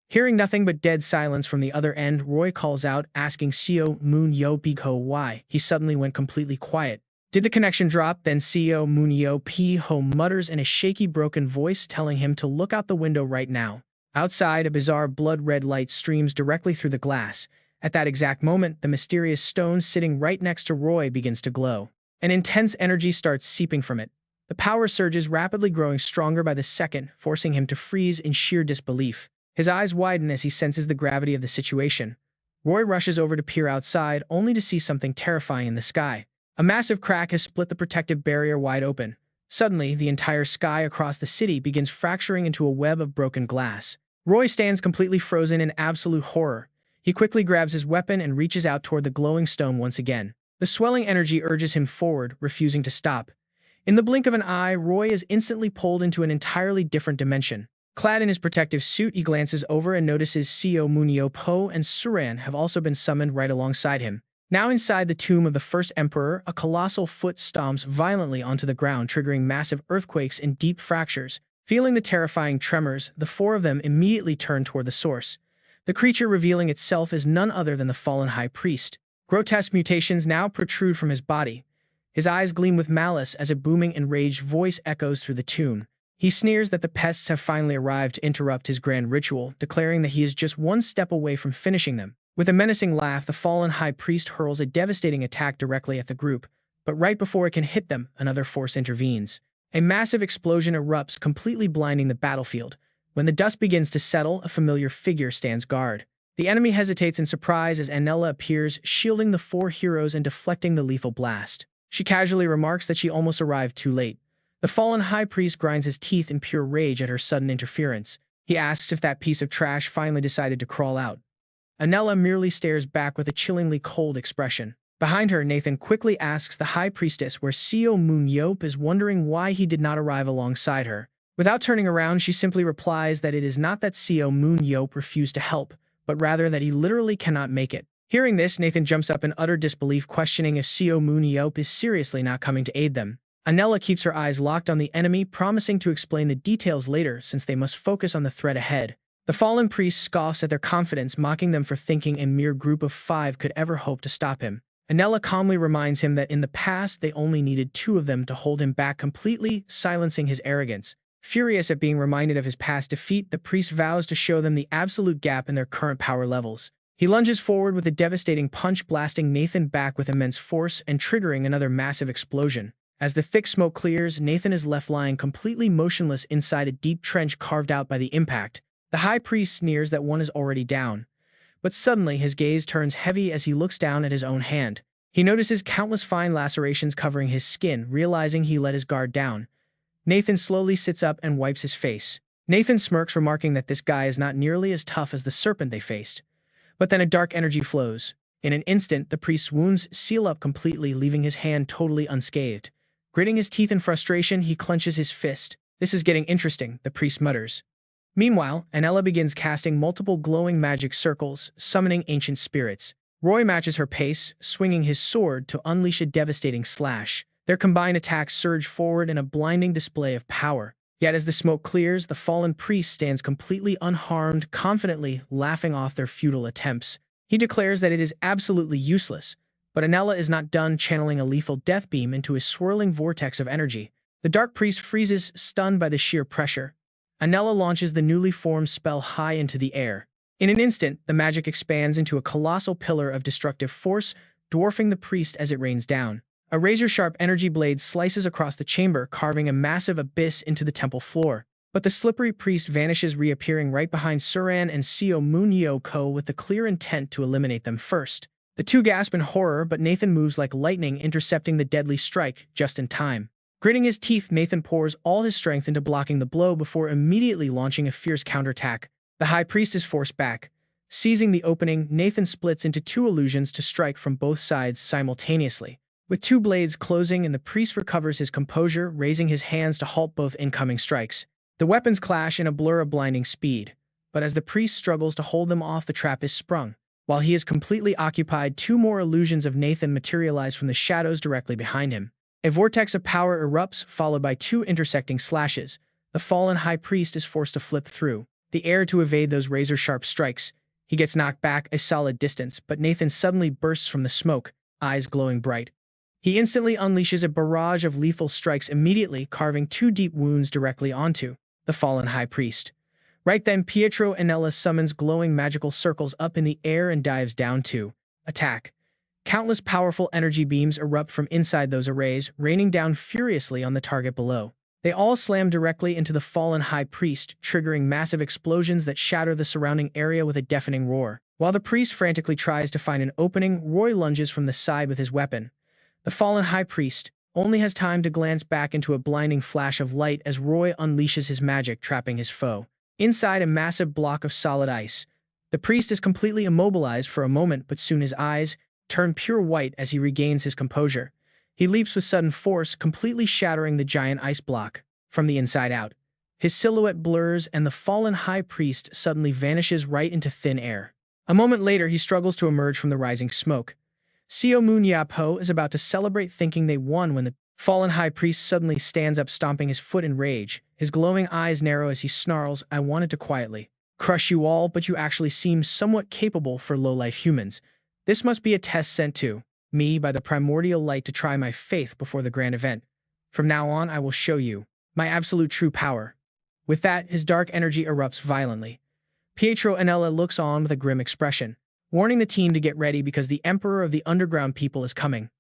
Hearing nothing but dead silence from the other end, Roy calls out, asking Seo Moon-yeop why he suddenly went completely quiet. Did the connection drop? Then Seo Moon-yeop mutters in a shaky, broken voice, telling him to look out the window right now. Outside, a bizarre blood-red light streams directly through the glass. At that exact moment, the mysterious stone sitting right next to Roy begins to glow. An intense energy starts seeping from it. The power surges, rapidly growing stronger by the second, forcing him to freeze in sheer disbelief. His eyes widen as he senses the gravity of the situation. Roy rushes over to peer outside, only to see something terrifying in the sky. A massive crack has split the protective barrier wide open. Suddenly, the entire sky across the city begins fracturing into a web of broken glass. Roy stands completely frozen in absolute horror. He quickly grabs his weapon and reaches out toward the glowing stone once again. The swelling energy urges him forward, refusing to stop. In the blink of an eye, Roy is instantly pulled into an entirely different dimension. Clad in his protective suit, he glances over and notices Seo Moon-yeop and Surin have also been summoned right alongside him. Now inside the tomb of the first emperor, a colossal foot stomps violently onto the ground, triggering massive earthquakes and deep fractures. Feeling the terrifying tremors, the four of them immediately turn toward the source. The creature revealing itself is none other than the fallen high priest. Grotesque mutations now protrude from his body. His eyes gleam with malice as a booming, enraged voice echoes through the tomb. He sneers that the pests have finally arrived to interrupt his grand ritual, declaring that he is just one step away from finishing them. With a menacing laugh, the fallen high priest hurls a devastating attack directly at the group, but right before it can hit them, another force intervenes. A massive explosion erupts, completely blinding the battlefield. When the dust begins to settle, a familiar figure stands guard. The enemy hesitates in surprise as Anela appears, shielding the four heroes and deflecting the lethal blast. She casually remarks that she almost arrived too late. The fallen high priest grinds his teeth in pure rage at her sudden interference. He asks if that piece of trash finally decided to crawl out. Anela merely stares back with a chillingly cold expression. Behind her, Nathan quickly asks the high priestess where Seo Moon-yeop is, wondering why he did not arrive alongside her. Without turning around, she simply replies that it is not that Seo Moon-yeop refused to help, but rather that he literally cannot make it. Hearing this, Nathan jumps up in utter disbelief, questioning if Seo Moon-yeop is seriously not coming to aid them. Anela keeps her eyes locked on the enemy, promising to explain the details later since they must focus on the threat ahead. The fallen priest scoffs at their confidence, mocking them for thinking a mere group of 5 could ever hope to stop him. Anela calmly reminds him that in the past they only needed 2 of them to hold him back, completely silencing his arrogance. Furious at being reminded of his past defeat, the priest vows to show them the absolute gap in their current power levels. He lunges forward with a devastating punch, blasting Nathan back with immense force and triggering another massive explosion. As the thick smoke clears, Nathan is left lying completely motionless inside a deep trench carved out by the impact. The high priest sneers that one is already down. But suddenly his gaze turns heavy as he looks down at his own hand. He notices countless fine lacerations covering his skin, realizing he let his guard down. Nathan slowly sits up and wipes his face. Nathan smirks, remarking that this guy is not nearly as tough as the serpent they faced. But then a dark energy flows. In an instant, the priest's wounds seal up completely, leaving his hand totally unscathed. Gritting his teeth in frustration, he clenches his fist. "This is getting interesting," the priest mutters. Meanwhile, Anela begins casting multiple glowing magic circles, summoning ancient spirits. Roy matches her pace, swinging his sword to unleash a devastating slash. Their combined attacks surge forward in a blinding display of power. Yet as the smoke clears, the fallen priest stands completely unharmed, confidently laughing off their futile attempts. He declares that it is absolutely useless, but Anela is not done, channeling a lethal death beam into a swirling vortex of energy. The dark priest freezes, stunned by the sheer pressure. Anela launches the newly formed spell high into the air. In an instant, the magic expands into a colossal pillar of destructive force, dwarfing the priest as it rains down. A razor-sharp energy blade slices across the chamber, carving a massive abyss into the temple floor. But the slippery priest vanishes, reappearing right behind Suran and Seo Moon-yeop with the clear intent to eliminate them first. The two gasp in horror, but Nathan moves like lightning, intercepting the deadly strike just in time. Gritting his teeth, Nathan pours all his strength into blocking the blow before immediately launching a fierce counterattack. The high priest is forced back. Seizing the opening, Nathan splits into 2 illusions to strike from both sides simultaneously. With 2 blades closing, and the priest recovers his composure, raising his hands to halt both incoming strikes. The weapons clash in a blur of blinding speed, but as the priest struggles to hold them off, the trap is sprung. While he is completely occupied, 2 more illusions of Nathan materialize from the shadows directly behind him. A vortex of power erupts, followed by 2 intersecting slashes. The fallen high priest is forced to flip through the air to evade those razor-sharp strikes. He gets knocked back a solid distance, but Nathan suddenly bursts from the smoke, eyes glowing bright. He instantly unleashes a barrage of lethal strikes, immediately carving 2 deep wounds directly onto the fallen high priest. Right then, Pietro Anela summons glowing magical circles up in the air and dives down to attack. Countless powerful energy beams erupt from inside those arrays, raining down furiously on the target below. They all slam directly into the fallen high priest, triggering massive explosions that shatter the surrounding area with a deafening roar. While the priest frantically tries to find an opening, Roy lunges from the side with his weapon. The fallen high priest only has time to glance back into a blinding flash of light as Roy unleashes his magic, trapping his foe inside a massive block of solid ice. The priest is completely immobilized for a moment, but soon his eyes turn pure white as he regains his composure. He leaps with sudden force, completely shattering the giant ice block from the inside out. His silhouette blurs, and the fallen high priest suddenly vanishes right into thin air. A moment later, he struggles to emerge from the rising smoke. Seo Moon-yeop is about to celebrate, thinking they won, when the fallen high priest suddenly stands up, stomping his foot in rage. His glowing eyes narrow as he snarls, "I wanted to quietly crush you all, but you actually seem somewhat capable for low-life humans. This must be a test sent to me by the primordial light to try my faith before the grand event. From now on, I will show you my absolute true power." With that, his dark energy erupts violently. Pietro Anela looks on with a grim expression, warning the team to get ready because the Emperor of the Underground People is coming.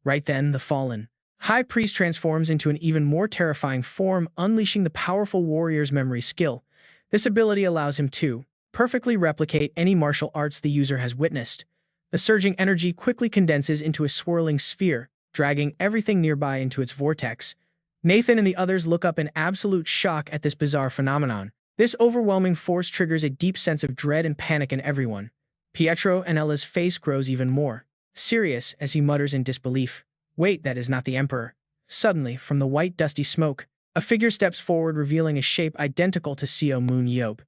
Right then, the fallen high priest transforms into an even more terrifying form, unleashing the powerful warrior's memory skill. This ability allows him to perfectly replicate any martial arts the user has witnessed. The surging energy quickly condenses into a swirling sphere, dragging everything nearby into its vortex. Nathan and the others look up in absolute shock at this bizarre phenomenon. This overwhelming force triggers a deep sense of dread and panic in everyone. Pietro Anela's face grows even more serious as he mutters in disbelief, "Wait, that is not the Emperor." Suddenly, from the white dusty smoke, a figure steps forward, revealing a shape identical to Seo Moon-yeop.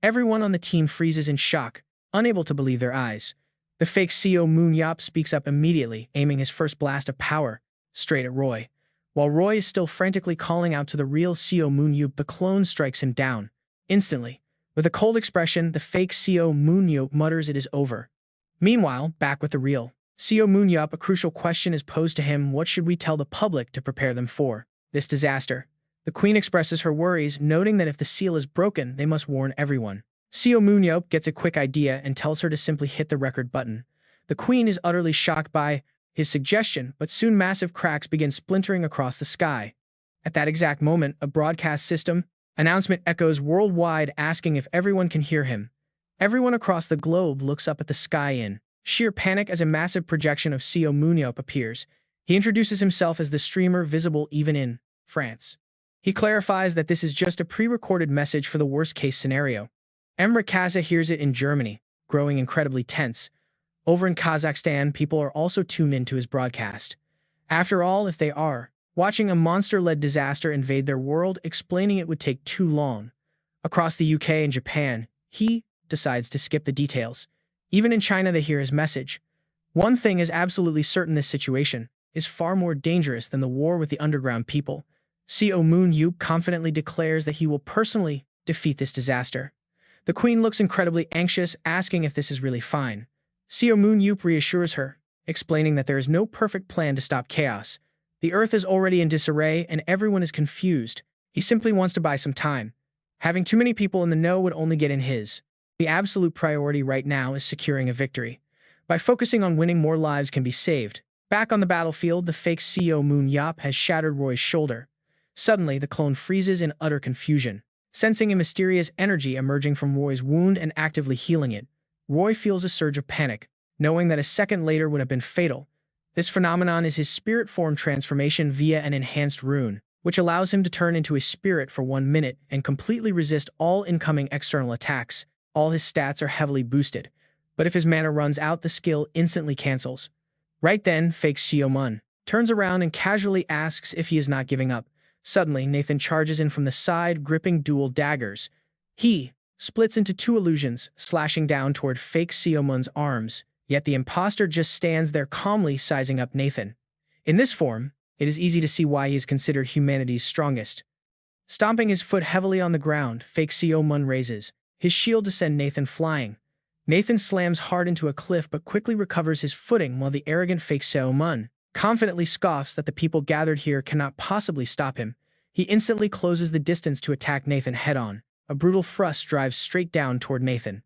Everyone on the team freezes in shock, unable to believe their eyes. The fake Seo Moon-yeop speaks up immediately, aiming his first blast of power straight at Roy. While Roy is still frantically calling out to the real Seo Moon-yeop, the clone strikes him down. Instantly. With a cold expression, the fake Seo Moon-yeop mutters it is over. Meanwhile, back with the real Seo Moon-yeop, a crucial question is posed to him: what should we tell the public to prepare them for this disaster? The queen expresses her worries, noting that if the seal is broken, they must warn everyone. Seo Moon-yeop gets a quick idea and tells her to simply hit the record button. The queen is utterly shocked by his suggestion, but soon massive cracks begin splintering across the sky. At that exact moment, a broadcast system announcement echoes worldwide, asking if everyone can hear him. Everyone across the globe looks up at the sky in sheer panic as a massive projection of Seo Moon-yeop appears. He introduces himself as the streamer visible even in France. He clarifies that this is just a pre-recorded message for the worst-case scenario. Emre Kaza hears it in Germany, growing incredibly tense. Over in Kazakhstan, people are also tuned into his broadcast. After all, if they are watching a monster-led disaster invade their world, explaining it would take too long. Across the UK and Japan, he decides to skip the details. Even in China, they hear his message. One thing is absolutely certain: this situation is far more dangerous than the war with the underground people. Seo Moon-yeop confidently declares that he will personally defeat this disaster. The queen looks incredibly anxious, asking if this is really fine. Seo Moon-yeop reassures her, explaining that there is no perfect plan to stop chaos. The earth is already in disarray and everyone is confused. He simply wants to buy some time. Having too many people in the know would only get in his. The absolute priority right now is securing a victory. By focusing on winning, more lives can be saved. Back on the battlefield, the fake Seo Moon-yeop has shattered Roy's shoulder. Suddenly, the clone freezes in utter confusion. Sensing a mysterious energy emerging from Roy's wound and actively healing it, Roy feels a surge of panic, knowing that a second later would have been fatal. This phenomenon is his spirit form transformation via an enhanced rune, which allows him to turn into a spirit for 1 minute and completely resist all incoming external attacks. All his stats are heavily boosted, but if his mana runs out, the skill instantly cancels. Right then, fake Seo Moon turns around and casually asks if he is not giving up. Suddenly, Nathan charges in from the side, gripping dual daggers. He splits into two illusions, slashing down toward fake Seo Moon's arms, yet the imposter just stands there calmly, sizing up Nathan. In this form, it is easy to see why he is considered humanity's strongest. Stomping his foot heavily on the ground, fake Seo Moon raises his shield to send Nathan flying. Nathan slams hard into a cliff but quickly recovers his footing, while the arrogant fake Seo Moon confidently scoffs that the people gathered here cannot possibly stop him. He instantly closes the distance to attack Nathan head-on. A brutal thrust drives straight down toward Nathan.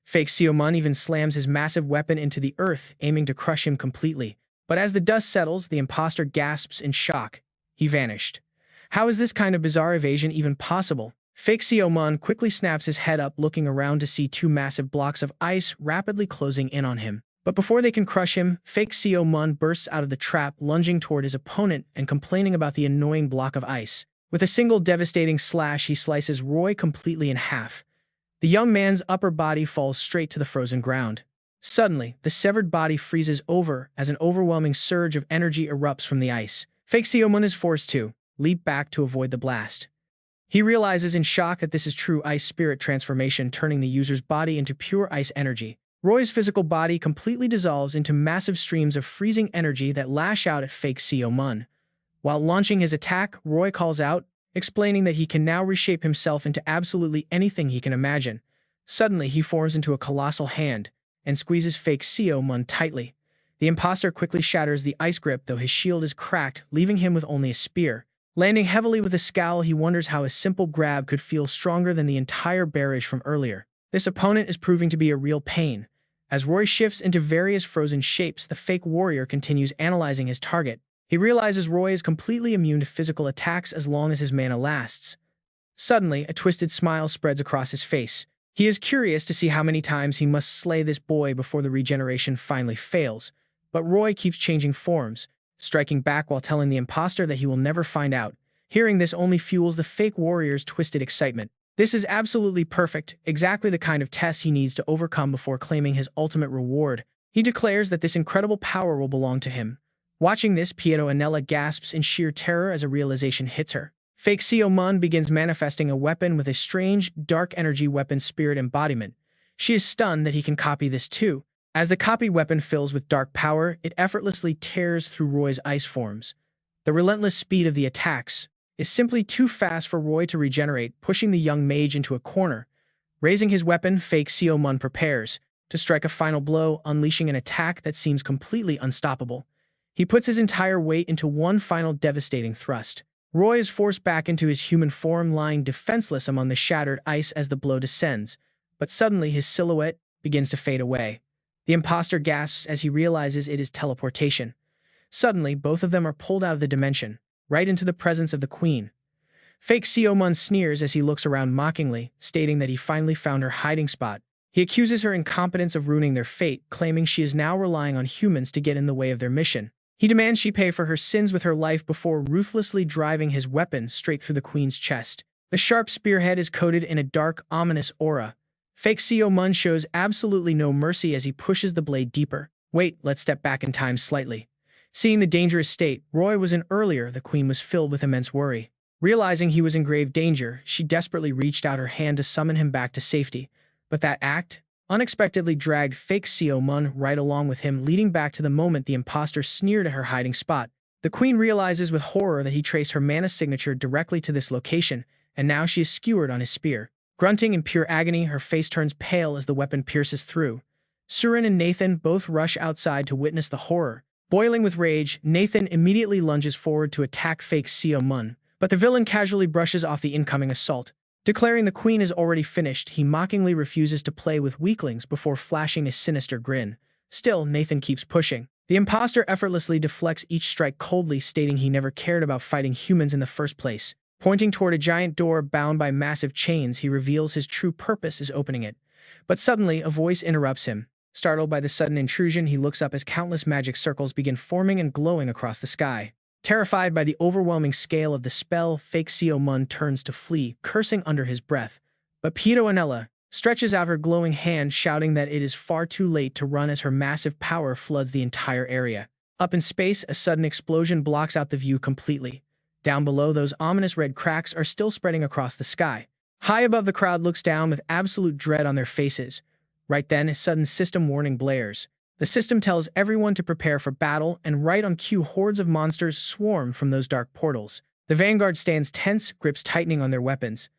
Fake Seo Moon even slams his massive weapon into the earth, aiming to crush him completely. But as the dust settles, the imposter gasps in shock. He vanished. How is this kind of bizarre evasion even possible? Fake Seo Moon quickly snaps his head up, looking around to see two massive blocks of ice rapidly closing in on him. But before they can crush him, fake Seo Moon bursts out of the trap, lunging toward his opponent and complaining about the annoying block of ice. With a single devastating slash, he slices Roy completely in half. The young man's upper body falls straight to the frozen ground. Suddenly, the severed body freezes over as an overwhelming surge of energy erupts from the ice. Fake Seo Moon is forced to leap back to avoid the blast. He realizes in shock that this is true ice spirit transformation, turning the user's body into pure ice energy. Roy's physical body completely dissolves into massive streams of freezing energy that lash out at fake Seo Moon. While launching his attack, Roy calls out, explaining that he can now reshape himself into absolutely anything he can imagine. Suddenly, he forms into a colossal hand and squeezes fake Seo Moon tightly. The imposter quickly shatters the ice grip, though his shield is cracked, leaving him with only a spear. Landing heavily with a scowl, he wonders how a simple grab could feel stronger than the entire barrage from earlier. This opponent is proving to be a real pain. As Roy shifts into various frozen shapes, the fake warrior continues analyzing his target. He realizes Roy is completely immune to physical attacks as long as his mana lasts. Suddenly, a twisted smile spreads across his face. He is curious to see how many times he must slay this boy before the regeneration finally fails. But Roy keeps changing forms, striking back while telling the imposter that he will never find out. Hearing this only fuels the fake warrior's twisted excitement. This is absolutely perfect, exactly the kind of test he needs to overcome before claiming his ultimate reward. He declares that this incredible power will belong to him. Watching this, Pietro Anella gasps in sheer terror as a realization hits her. Fake Seo Moon begins manifesting a weapon with a strange, dark energy weapon spirit embodiment. She is stunned that he can copy this too. As the copied weapon fills with dark power, it effortlessly tears through Roy's ice forms. The relentless speed of the attacks is simply too fast for Roy to regenerate, pushing the young mage into a corner. Raising his weapon, fake Seo Moon prepares to strike a final blow, unleashing an attack that seems completely unstoppable. He puts his entire weight into one final devastating thrust. Roy is forced back into his human form, lying defenseless among the shattered ice as the blow descends, but suddenly his silhouette begins to fade away. The imposter gasps as he realizes it is teleportation. Suddenly, both of them are pulled out of the dimension, right into the presence of the queen. Fake Seo Moon sneers as he looks around mockingly, stating that he finally found her hiding spot. He accuses her incompetence of ruining their fate, claiming she is now relying on humans to get in the way of their mission. He demands she pay for her sins with her life before ruthlessly driving his weapon straight through the queen's chest. The sharp spearhead is coated in a dark, ominous aura. Fake Seo Moon shows absolutely no mercy as he pushes the blade deeper. Wait, let's step back in time slightly. Seeing the dangerous state Roy was in earlier, the queen was filled with immense worry. Realizing he was in grave danger, she desperately reached out her hand to summon him back to safety. But that act unexpectedly dragged fake Seo Moon right along with him, leading back to the moment the imposter sneered at her hiding spot. The queen realizes with horror that he traced her mana signature directly to this location, and now she is skewered on his spear. Grunting in pure agony, her face turns pale as the weapon pierces through. Surin and Nathan both rush outside to witness the horror. Boiling with rage, Nathan immediately lunges forward to attack fake Seo Moon, but the villain casually brushes off the incoming assault. Declaring the queen is already finished, he mockingly refuses to play with weaklings before flashing a sinister grin. Still, Nathan keeps pushing. The imposter effortlessly deflects each strike coldly, stating he never cared about fighting humans in the first place. Pointing toward a giant door bound by massive chains, he reveals his true purpose is opening it. But suddenly, a voice interrupts him. Startled by the sudden intrusion, he looks up as countless magic circles begin forming and glowing across the sky. Terrified by the overwhelming scale of the spell, fake Seo Moon turns to flee, cursing under his breath. But Anella stretches out her glowing hand, shouting that it is far too late to run as her massive power floods the entire area. Up in space, a sudden explosion blocks out the view completely. Down below, those ominous red cracks are still spreading across the sky. High above, the crowd looks down with absolute dread on their faces. Right then, a sudden system warning blares. The system tells everyone to prepare for battle, and right on cue, hordes of monsters swarm from those dark portals. The vanguard stands tense, grips tightening on their weapons.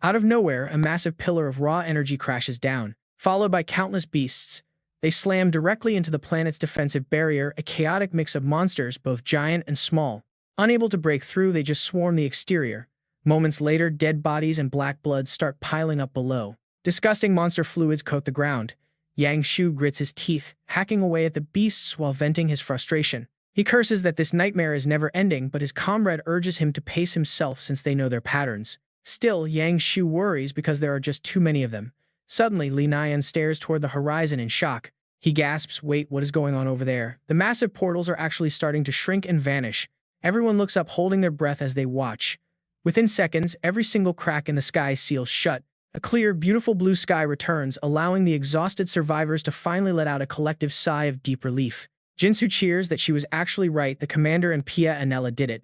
Out of nowhere, a massive pillar of raw energy crashes down, followed by countless beasts. They slam directly into the planet's defensive barrier, a chaotic mix of monsters, both giant and small. Unable to break through, they just swarm the exterior. Moments later, dead bodies and black blood start piling up below. Disgusting monster fluids coat the ground. Yang Shu grits his teeth, hacking away at the beasts while venting his frustration. He curses that this nightmare is never ending, but his comrade urges him to pace himself since they know their patterns. Still, Yang Shu worries because there are just too many of them. Suddenly, Li Nian stares toward the horizon in shock. He gasps, "Wait, what is going on over there?" The massive portals are actually starting to shrink and vanish. Everyone looks up, holding their breath as they watch. Within seconds, every single crack in the sky seals shut. A clear, beautiful blue sky returns, allowing the exhausted survivors to finally let out a collective sigh of deep relief. Jinsu cheers that she was actually right. The commander and Anella did it.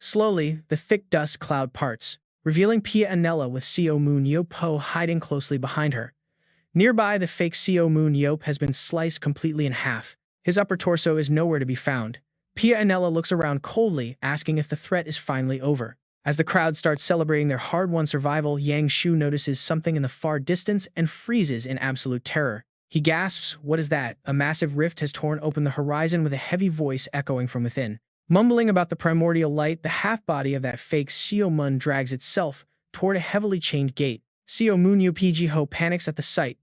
Slowly, the thick dust cloud parts, revealing Anella with Seo Moon-yeop hiding closely behind her. Nearby, the fake Seo Moon-yeop has been sliced completely in half. His upper torso is nowhere to be found. Anella looks around coldly, asking if the threat is finally over. As the crowd starts celebrating their hard-won survival, Yang Shu notices something in the far distance and freezes in absolute terror. He gasps, "What is that?" A massive rift has torn open the horizon with a heavy voice echoing from within. Mumbling about the primordial light, the half-body of that fake Seo Moon drags itself toward a heavily chained gate. Seo Moon-yeop panics at the sight.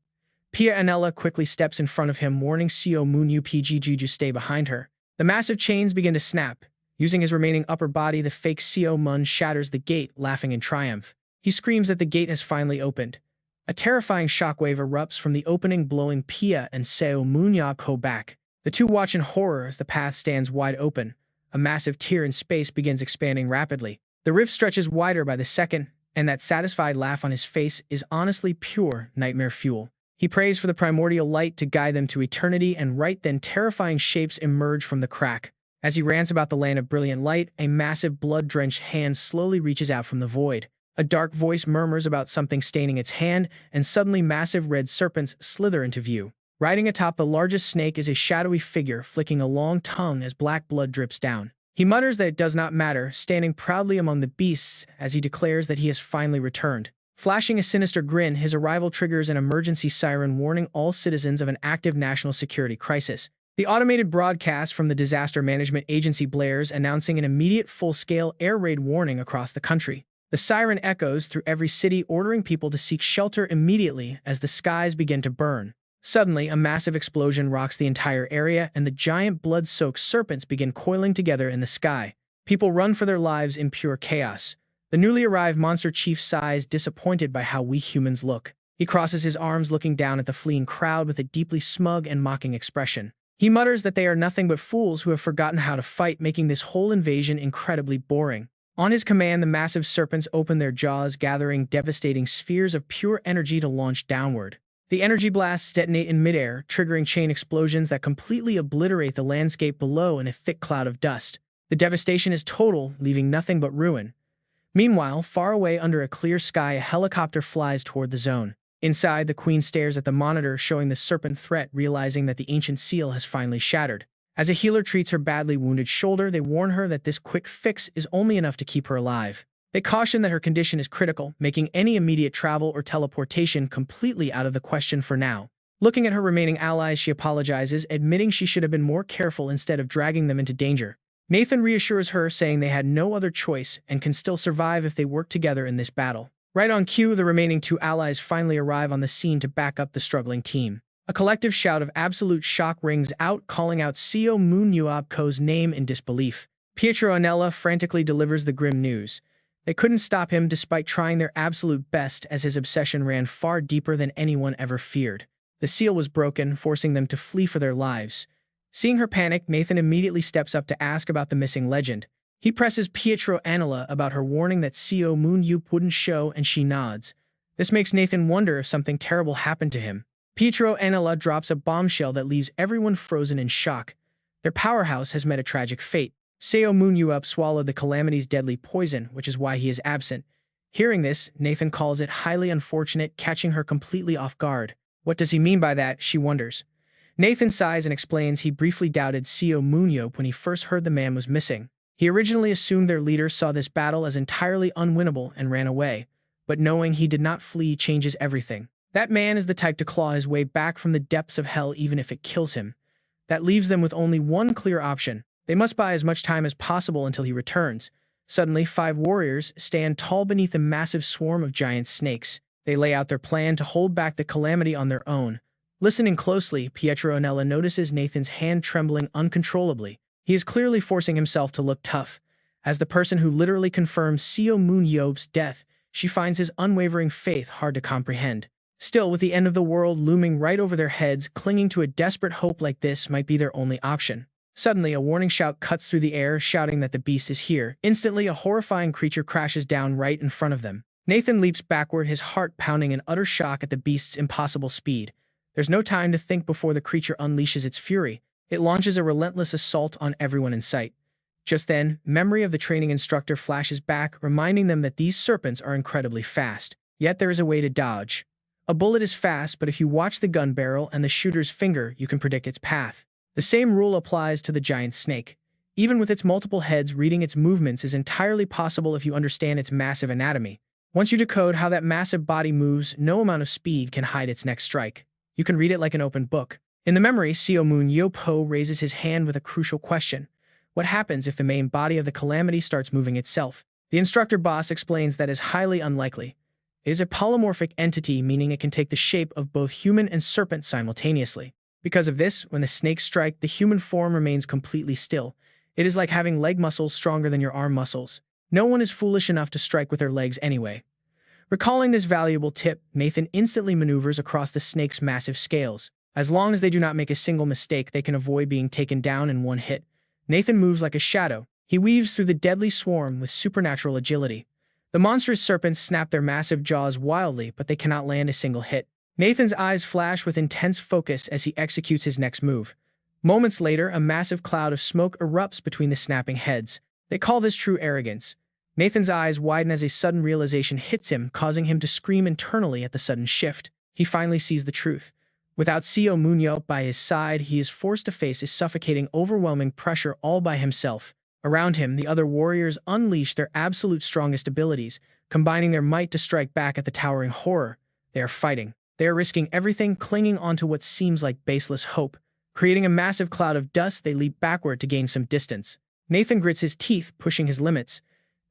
Anella quickly steps in front of him, warning Seo Moon-yeop to stay behind her. The massive chains begin to snap. Using his remaining upper body, the fake Seo Moon shatters the gate, laughing in triumph. He screams that the gate has finally opened. A terrifying shockwave erupts from the opening, blowing Pia and Seo Moon-yeop back. The two watch in horror as the path stands wide open. A massive tear in space begins expanding rapidly. The rift stretches wider by the second, and that satisfied laugh on his face is honestly pure nightmare fuel. He prays for the primordial light to guide them to eternity, and right then terrifying shapes emerge from the crack. As he rants about the land of brilliant light, a massive blood-drenched hand slowly reaches out from the void. A dark voice murmurs about something staining its hand, and suddenly massive red serpents slither into view. Riding atop the largest snake is a shadowy figure, flicking a long tongue as black blood drips down. He mutters that it does not matter, standing proudly among the beasts as he declares that he has finally returned. Flashing a sinister grin, his arrival triggers an emergency siren warning all citizens of an active national security crisis. The automated broadcast from the Disaster Management Agency blares, announcing an immediate full-scale air raid warning across the country. The siren echoes through every city, ordering people to seek shelter immediately as the skies begin to burn. Suddenly, a massive explosion rocks the entire area, and the giant blood-soaked serpents begin coiling together in the sky. People run for their lives in pure chaos. The newly arrived monster chief sighs, disappointed by how we humans look. He crosses his arms, looking down at the fleeing crowd with a deeply smug and mocking expression. He mutters that they are nothing but fools who have forgotten how to fight, making this whole invasion incredibly boring. On his command, the massive serpents open their jaws, gathering devastating spheres of pure energy to launch downward. The energy blasts detonate in midair, triggering chain explosions that completely obliterate the landscape below in a thick cloud of dust. The devastation is total, leaving nothing but ruin. Meanwhile, far away under a clear sky, a helicopter flies toward the zone. Inside, the queen stares at the monitor showing the serpent threat, realizing that the ancient seal has finally shattered. As a healer treats her badly wounded shoulder, they warn her that this quick fix is only enough to keep her alive. They caution that her condition is critical, making any immediate travel or teleportation completely out of the question for now. Looking at her remaining allies, she apologizes, admitting she should have been more careful instead of dragging them into danger. Nathan reassures her, saying they had no other choice and can still survive if they work together in this battle. Right on cue, the remaining two allies finally arrive on the scene to back up the struggling team. A collective shout of absolute shock rings out, calling out Seo Moon-yeop's name in disbelief. Pietro Anella frantically delivers the grim news. They couldn't stop him despite trying their absolute best, as his obsession ran far deeper than anyone ever feared. The seal was broken, forcing them to flee for their lives. Seeing her panic, Nathan immediately steps up to ask about the missing legend. He presses Pietro Anella about her warning that Seo Moon-yeop wouldn't show, and she nods. This makes Nathan wonder if something terrible happened to him. Pietro Anella drops a bombshell that leaves everyone frozen in shock. Their powerhouse has met a tragic fate. Seo Moon-yeop swallowed the calamity's deadly poison, which is why he is absent. Hearing this, Nathan calls it highly unfortunate, catching her completely off guard. What does he mean by that, she wonders. Nathan sighs and explains he briefly doubted Seo Moon-yeop when he first heard the man was missing. He originally assumed their leader saw this battle as entirely unwinnable and ran away, but knowing he did not flee changes everything. That man is the type to claw his way back from the depths of hell even if it kills him. That leaves them with only one clear option. They must buy as much time as possible until he returns. Suddenly, 5 warriors stand tall beneath a massive swarm of giant snakes. They lay out their plan to hold back the calamity on their own. Listening closely, Pietro Anella notices Nathan's hand trembling uncontrollably. He is clearly forcing himself to look tough. As the person who literally confirmed Seo Moon-yeop's death, she finds his unwavering faith hard to comprehend. Still, with the end of the world looming right over their heads, clinging to a desperate hope like this might be their only option. Suddenly, a warning shout cuts through the air, shouting that the beast is here. Instantly, a horrifying creature crashes down right in front of them. Nathan leaps backward, his heart pounding in utter shock at the beast's impossible speed. There's no time to think before the creature unleashes its fury. It launches a relentless assault on everyone in sight. Just then, memory of the training instructor flashes back, reminding them that these serpents are incredibly fast. Yet there is a way to dodge. A bullet is fast, but if you watch the gun barrel and the shooter's finger, you can predict its path. The same rule applies to the giant snake. Even with its multiple heads, reading its movements is entirely possible if you understand its massive anatomy. Once you decode how that massive body moves, no amount of speed can hide its next strike. You can read it like an open book. In the memory, Seo Moon-yeop raises his hand with a crucial question. What happens if the main body of the calamity starts moving itself? The instructor boss explains that is highly unlikely. It is a polymorphic entity, meaning it can take the shape of both human and serpent simultaneously. Because of this, when the snakes strike, the human form remains completely still. It is like having leg muscles stronger than your arm muscles. No one is foolish enough to strike with their legs anyway. Recalling this valuable tip, Nathan instantly maneuvers across the snake's massive scales. As long as they do not make a single mistake, they can avoid being taken down in one hit. Nathan moves like a shadow. He weaves through the deadly swarm with supernatural agility. The monstrous serpents snap their massive jaws wildly, but they cannot land a single hit. Nathan's eyes flash with intense focus as he executes his next move. Moments later, a massive cloud of smoke erupts between the snapping heads. They call this true arrogance. Nathan's eyes widen as a sudden realization hits him, causing him to scream internally at the sudden shift. He finally sees the truth. Without Seo Moon-yeop by his side, he is forced to face a suffocating, overwhelming pressure all by himself. Around him, the other warriors unleash their absolute strongest abilities, combining their might to strike back at the towering horror. They are fighting. They are risking everything, clinging onto what seems like baseless hope. Creating a massive cloud of dust, they leap backward to gain some distance. Nathan grits his teeth, pushing his limits.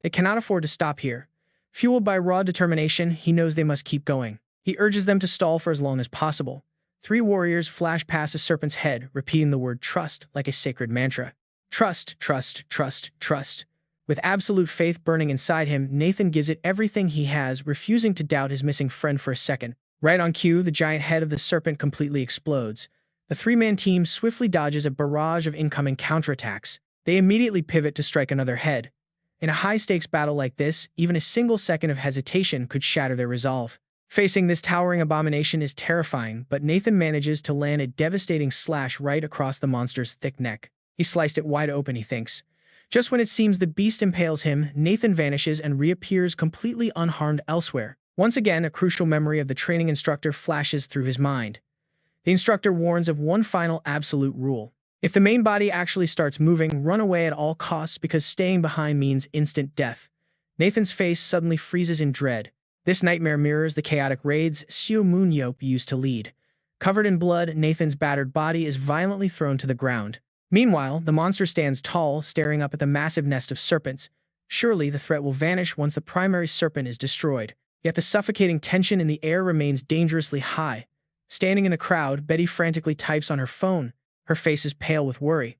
They cannot afford to stop here. Fueled by raw determination, he knows they must keep going. He urges them to stall for as long as possible. Three warriors flash past a serpent's head, repeating the word trust like a sacred mantra. Trust, trust, trust, trust. With absolute faith burning inside him, Nathan gives it everything he has, refusing to doubt his missing friend for a second. Right on cue, the giant head of the serpent completely explodes. The three-man team swiftly dodges a barrage of incoming counterattacks. They immediately pivot to strike another head. In a high-stakes battle like this, even a single second of hesitation could shatter their resolve. Facing this towering abomination is terrifying, but Nathan manages to land a devastating slash right across the monster's thick neck. He sliced it wide open, he thinks. Just when it seems the beast impales him, Nathan vanishes and reappears completely unharmed elsewhere. Once again, a crucial memory of the training instructor flashes through his mind. The instructor warns of one final absolute rule. If the main body actually starts moving, run away at all costs because staying behind means instant death. Nathan's face suddenly freezes in dread. This nightmare mirrors the chaotic raids Seo Moon-yeop used to lead. Covered in blood, Nathan's battered body is violently thrown to the ground. Meanwhile, the monster stands tall, staring up at the massive nest of serpents. Surely the threat will vanish once the primary serpent is destroyed. Yet the suffocating tension in the air remains dangerously high. Standing in the crowd, Betty frantically types on her phone. Her face is pale with worry.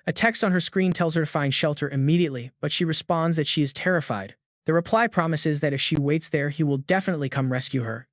A text on her screen tells her to find shelter immediately, but she responds that she is terrified. The reply promises that if she waits there, he will definitely come rescue her.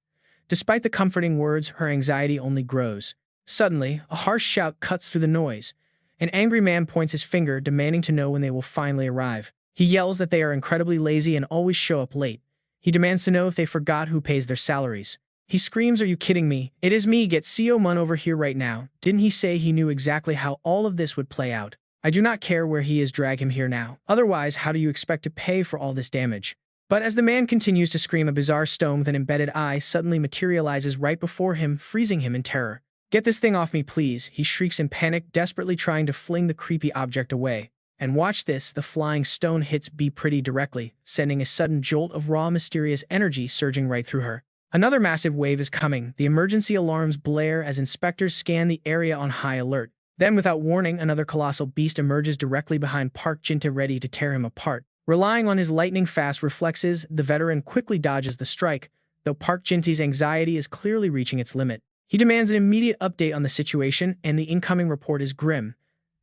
Despite the comforting words, her anxiety only grows. Suddenly, a harsh shout cuts through the noise. An angry man points his finger, demanding to know when they will finally arrive. He yells that they are incredibly lazy and always show up late. He demands to know if they forgot who pays their salaries. He screams, "Are you kidding me? It is me, get Seo Moon over here right now. Didn't he say he knew exactly how all of this would play out? I do not care where he is, drag him here now. Otherwise, how do you expect to pay for all this damage?" But as the man continues to scream, a bizarre stone with an embedded eye suddenly materializes right before him, freezing him in terror. "Get this thing off me, please," he shrieks in panic, desperately trying to fling the creepy object away. And watch this, the flying stone hits Be Pretty directly, sending a sudden jolt of raw, mysterious energy surging right through her. Another massive wave is coming. The emergency alarms blare as inspectors scan the area on high alert. Then, without warning, another colossal beast emerges directly behind Park Jin-tae, ready to tear him apart. Relying on his lightning-fast reflexes, the veteran quickly dodges the strike, though Park Jin-tae's anxiety is clearly reaching its limit. He demands an immediate update on the situation, and the incoming report is grim.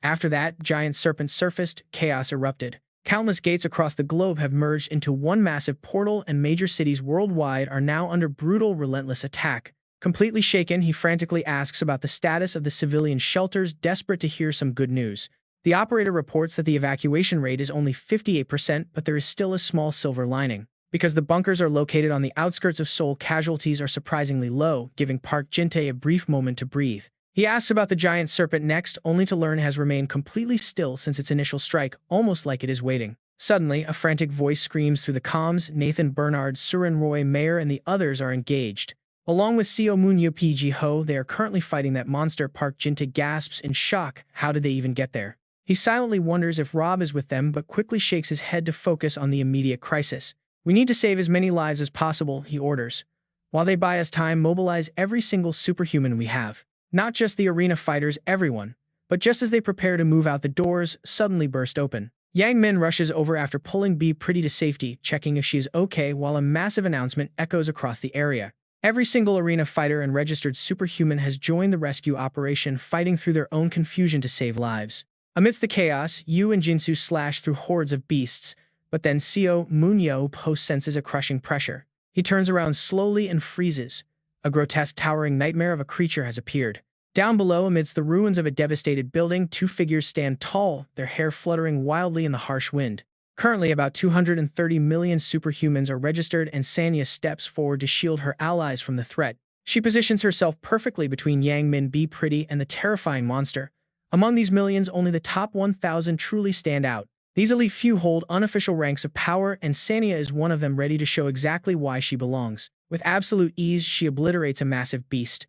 After that, giant serpents surfaced, chaos erupted. Countless gates across the globe have merged into one massive portal, and major cities worldwide are now under brutal, relentless attack. Completely shaken, he frantically asks about the status of the civilian shelters, desperate to hear some good news. The operator reports that the evacuation rate is only 58%, but there is still a small silver lining. Because the bunkers are located on the outskirts of Seoul, casualties are surprisingly low, giving Park Jin-tae a brief moment to breathe. He asks about the giant serpent next, only to learn it has remained completely still since its initial strike, almost like it is waiting. Suddenly, a frantic voice screams through the comms. Nathan, Bernard, Surin Roy, Mayer, and the others are engaged. Along with Seo Moon-yeop, Ji-ho, they are currently fighting that monster. Park Jin-tae gasps in shock. How did they even get there? He silently wonders if Rob is with them, but quickly shakes his head to focus on the immediate crisis. "We need to save as many lives as possible," he orders. "While they buy us time, mobilize every single superhuman we have. Not just the arena fighters, everyone." But just as they prepare to move out, the doors suddenly burst open. Yang Min rushes over after pulling Be Pretty to safety, checking if she is okay, while a massive announcement echoes across the area. Every single arena fighter and registered superhuman has joined the rescue operation, fighting through their own confusion to save lives. Amidst the chaos, Yu and Jinsu slash through hordes of beasts, but then Seo Moon-yeop senses a crushing pressure. He turns around slowly and freezes. A grotesque, towering nightmare of a creature has appeared. Down below, amidst the ruins of a devastated building, two figures stand tall, their hair fluttering wildly in the harsh wind. Currently, about 230 million superhumans are registered, and Sanya steps forward to shield her allies from the threat. She positions herself perfectly between Yang Min, Be Pretty, and the terrifying monster. Among these millions, only the top 1,000 truly stand out. These elite few hold unofficial ranks of power, and Sanya is one of them, ready to show exactly why she belongs. With absolute ease, she obliterates a massive beast.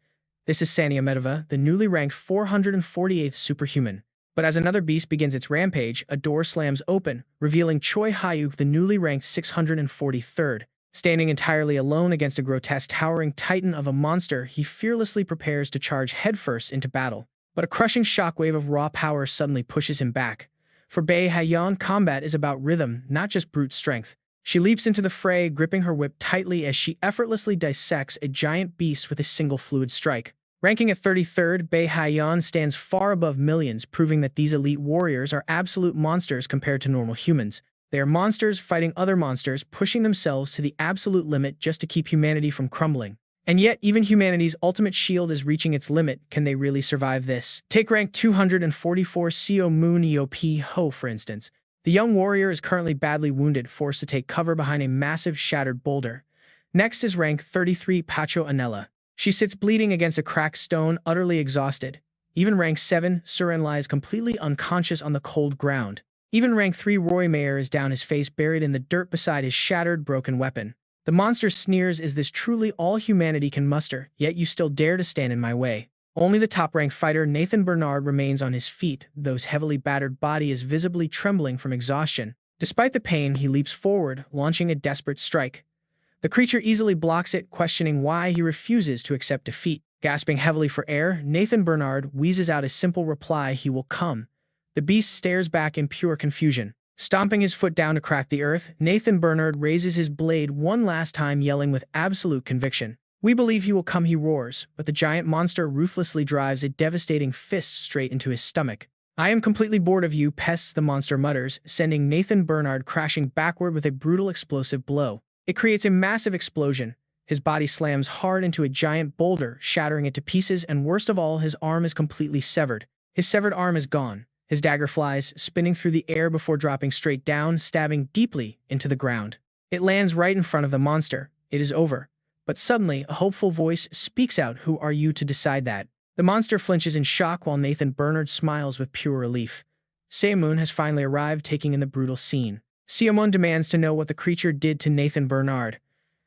This is Sanya Medeva, the newly ranked 448th superhuman. But as another beast begins its rampage, a door slams open, revealing Choi Hyuk, the newly ranked 643rd. Standing entirely alone against a grotesque towering titan of a monster, he fearlessly prepares to charge headfirst into battle. But a crushing shockwave of raw power suddenly pushes him back. For Bae Hayeon, combat is about rhythm, not just brute strength. She leaps into the fray, gripping her whip tightly as she effortlessly dissects a giant beast with a single fluid strike. Ranking at 33rd, Bae Hayeon stands far above millions, proving that these elite warriors are absolute monsters compared to normal humans. They are monsters fighting other monsters, pushing themselves to the absolute limit just to keep humanity from crumbling. And yet, even humanity's ultimate shield is reaching its limit. Can they really survive this? Take rank 244 Seo Moon-yeop Ho, for instance. The young warrior is currently badly wounded, forced to take cover behind a massive shattered boulder. Next is rank 33 Pacho Anela. She sits bleeding against a cracked stone, utterly exhausted. Even rank 7 Suren lies completely unconscious on the cold ground. Even rank 3 Roy Mayer is down, his face buried in the dirt beside his shattered, broken weapon. The monster sneers, "Is this truly all humanity can muster? Yet you still dare to stand in my way." Only the top-ranked fighter Nathan Bernard remains on his feet, though his heavily battered body is visibly trembling from exhaustion. Despite the pain, he leaps forward, launching a desperate strike. The creature easily blocks it, questioning why he refuses to accept defeat. Gasping heavily for air, Nathan Bernard wheezes out a simple reply: "He will come." The beast stares back in pure confusion. Stomping his foot down to crack the earth, Nathan Bernard raises his blade one last time, yelling with absolute conviction. "We believe he will come," he roars, but the giant monster ruthlessly drives a devastating fist straight into his stomach. "I am completely bored of you pests," the monster mutters, sending Nathan Bernard crashing backward with a brutal explosive blow. It creates a massive explosion. His body slams hard into a giant boulder, shattering it to pieces, and worst of all, his arm is completely severed. His severed arm is gone. His dagger flies, spinning through the air before dropping straight down, stabbing deeply into the ground. It lands right in front of the monster. It is over. But suddenly, a hopeful voice speaks out. "Who are you to decide that?" The monster flinches in shock while Nathan Bernard smiles with pure relief. Seo Moon has finally arrived, taking in the brutal scene. Seo Moon demands to know what the creature did to Nathan Bernard.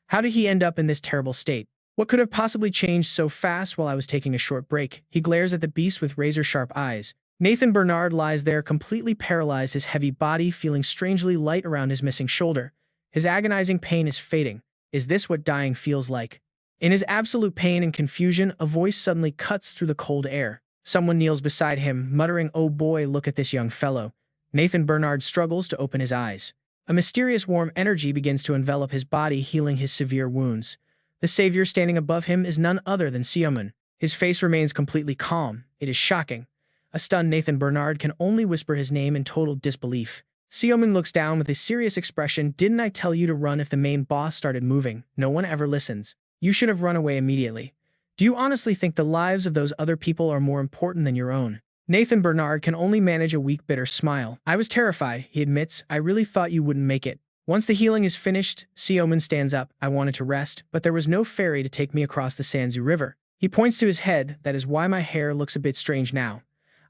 How did he end up in this terrible state? What could have possibly changed so fast? While I was taking a short break, he glares at the beast with razor-sharp eyes. Nathan Bernard lies there completely paralyzed, his heavy body feeling strangely light around his missing shoulder. His agonizing pain is fading. Is this what dying feels like? In his absolute pain and confusion, a voice suddenly cuts through the cold air. Someone kneels beside him, muttering, "Oh boy, look at this young fellow." Nathan Bernard struggles to open his eyes. A mysterious warm energy begins to envelop his body, healing his severe wounds. The savior standing above him is none other than Seo Moon. His face remains completely calm. It is shocking. A stunned Nathan Bernard can only whisper his name in total disbelief. Seo Moon looks down with a serious expression. "Didn't I tell you to run if the main boss started moving? No one ever listens. You should have run away immediately. Do you honestly think the lives of those other people are more important than your own?" Nathan Bernard can only manage a weak, bitter smile. "I was terrified," he admits. "I really thought you wouldn't make it." Once the healing is finished, Seo Moon stands up. "I wanted to rest, but there was no ferry to take me across the Sanzu River." He points to his head. "That is why my hair looks a bit strange now.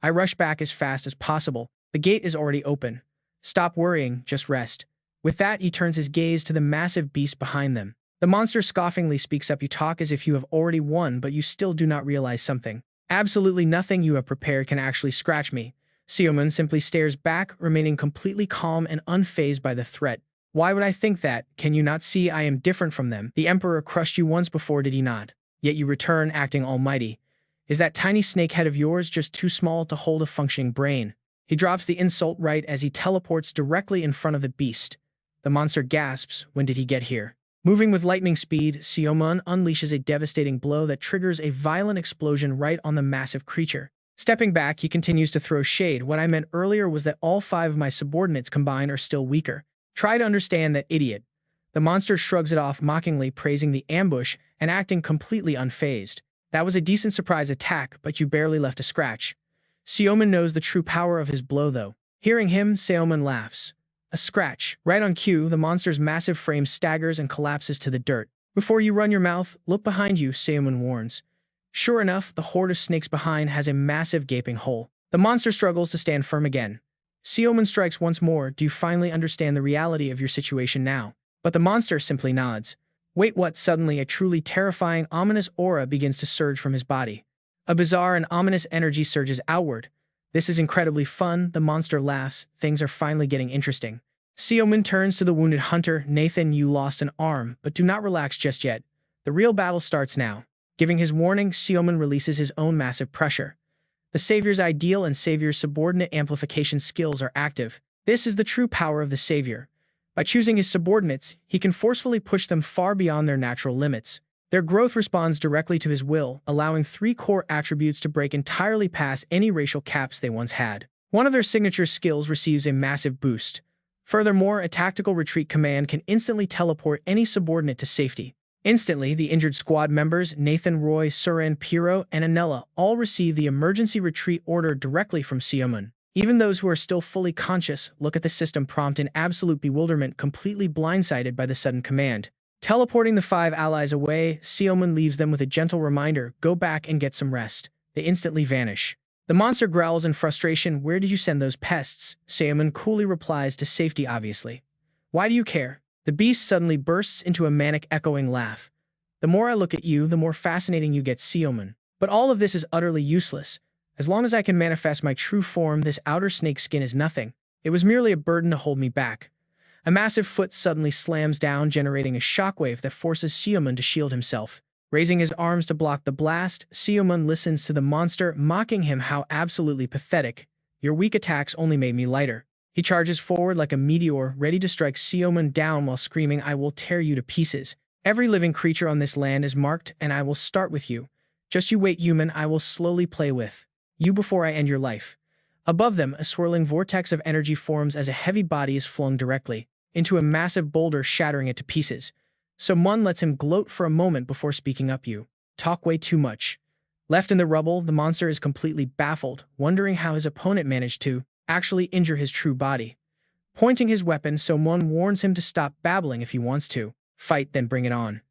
I rush back as fast as possible. The gate is already open. Stop worrying, just rest." With that, he turns his gaze to the massive beast behind them. The monster scoffingly speaks up. "You talk as if you have already won, but you still do not realize something. Absolutely nothing you have prepared can actually scratch me." Seo Moon simply stares back, remaining completely calm and unfazed by the threat. "Why would I think that? Can you not see I am different from them? The Emperor crushed you once before, did he not? Yet you return, acting almighty. Is that tiny snake head of yours just too small to hold a functioning brain?" He drops the insult right as he teleports directly in front of the beast. The monster gasps. When did he get here? Moving with lightning speed, Seo Moon unleashes a devastating blow that triggers a violent explosion right on the massive creature. Stepping back, he continues to throw shade. "What I meant earlier was that all 5 of my subordinates combined are still weaker. Try to understand that, idiot." The monster shrugs it off mockingly, praising the ambush and acting completely unfazed. "That was a decent surprise attack, but you barely left a scratch." Seo Moon knows the true power of his blow, though. Hearing him, Seo Moon laughs. A scratch. Right on cue, the monster's massive frame staggers and collapses to the dirt. "Before you run your mouth, look behind you," Seo Moon warns. Sure enough, the horde of snakes behind has a massive gaping hole. The monster struggles to stand firm again. Seo Moon strikes once more. "Do you finally understand the reality of your situation now?" But the monster simply nods. Wait, what? Suddenly, a truly terrifying, ominous aura begins to surge from his body. A bizarre and ominous energy surges outward. This is incredibly fun, the monster laughs, things are finally getting interesting. Seo Moon turns to the wounded hunter, Nathan, you lost an arm, but do not relax just yet. The real battle starts now. Giving his warning, Seo Moon releases his own massive pressure. The Savior's ideal and Savior's subordinate amplification skills are active. This is the true power of the Savior. By choosing his subordinates, he can forcefully push them far beyond their natural limits. Their growth responds directly to his will, allowing 3 core attributes to break entirely past any racial caps they once had. One of their signature skills receives a massive boost. Furthermore, a tactical retreat command can instantly teleport any subordinate to safety. Instantly, the injured squad members, Nathan, Roy, Surin, Piro, and Anella, all receive the emergency retreat order directly from Seo Moon. Even those who are still fully conscious look at the system prompt in absolute bewilderment, completely blindsided by the sudden command. Teleporting the 5 allies away, Seo Moon leaves them with a gentle reminder, go back and get some rest. They instantly vanish. The monster growls in frustration, where did you send those pests? Seo Moon coolly replies, to safety obviously. Why do you care? The beast suddenly bursts into a manic echoing laugh. The more I look at you, the more fascinating you get, Seo Moon. But all of this is utterly useless. As long as I can manifest my true form, this outer snake skin is nothing. It was merely a burden to hold me back. A massive foot suddenly slams down, generating a shockwave that forces Seo Moon to shield himself. Raising his arms to block the blast, Seo Moon listens to the monster, mocking him how absolutely pathetic. Your weak attacks only made me lighter. He charges forward like a meteor, ready to strike Seo Moon down while screaming, I will tear you to pieces. Every living creature on this land is marked, and I will start with you. Just you wait, human, I will slowly play with you before I end your life. Above them, a swirling vortex of energy forms as a heavy body is flung directly into a massive boulder, shattering it to pieces. So Moon lets him gloat for a moment before speaking up, you talk way too much. Left in the rubble, the monster is completely baffled, wondering how his opponent managed to actually injure his true body. Pointing his weapon, So Moon warns him to stop babbling. If he wants to fight, then bring it on.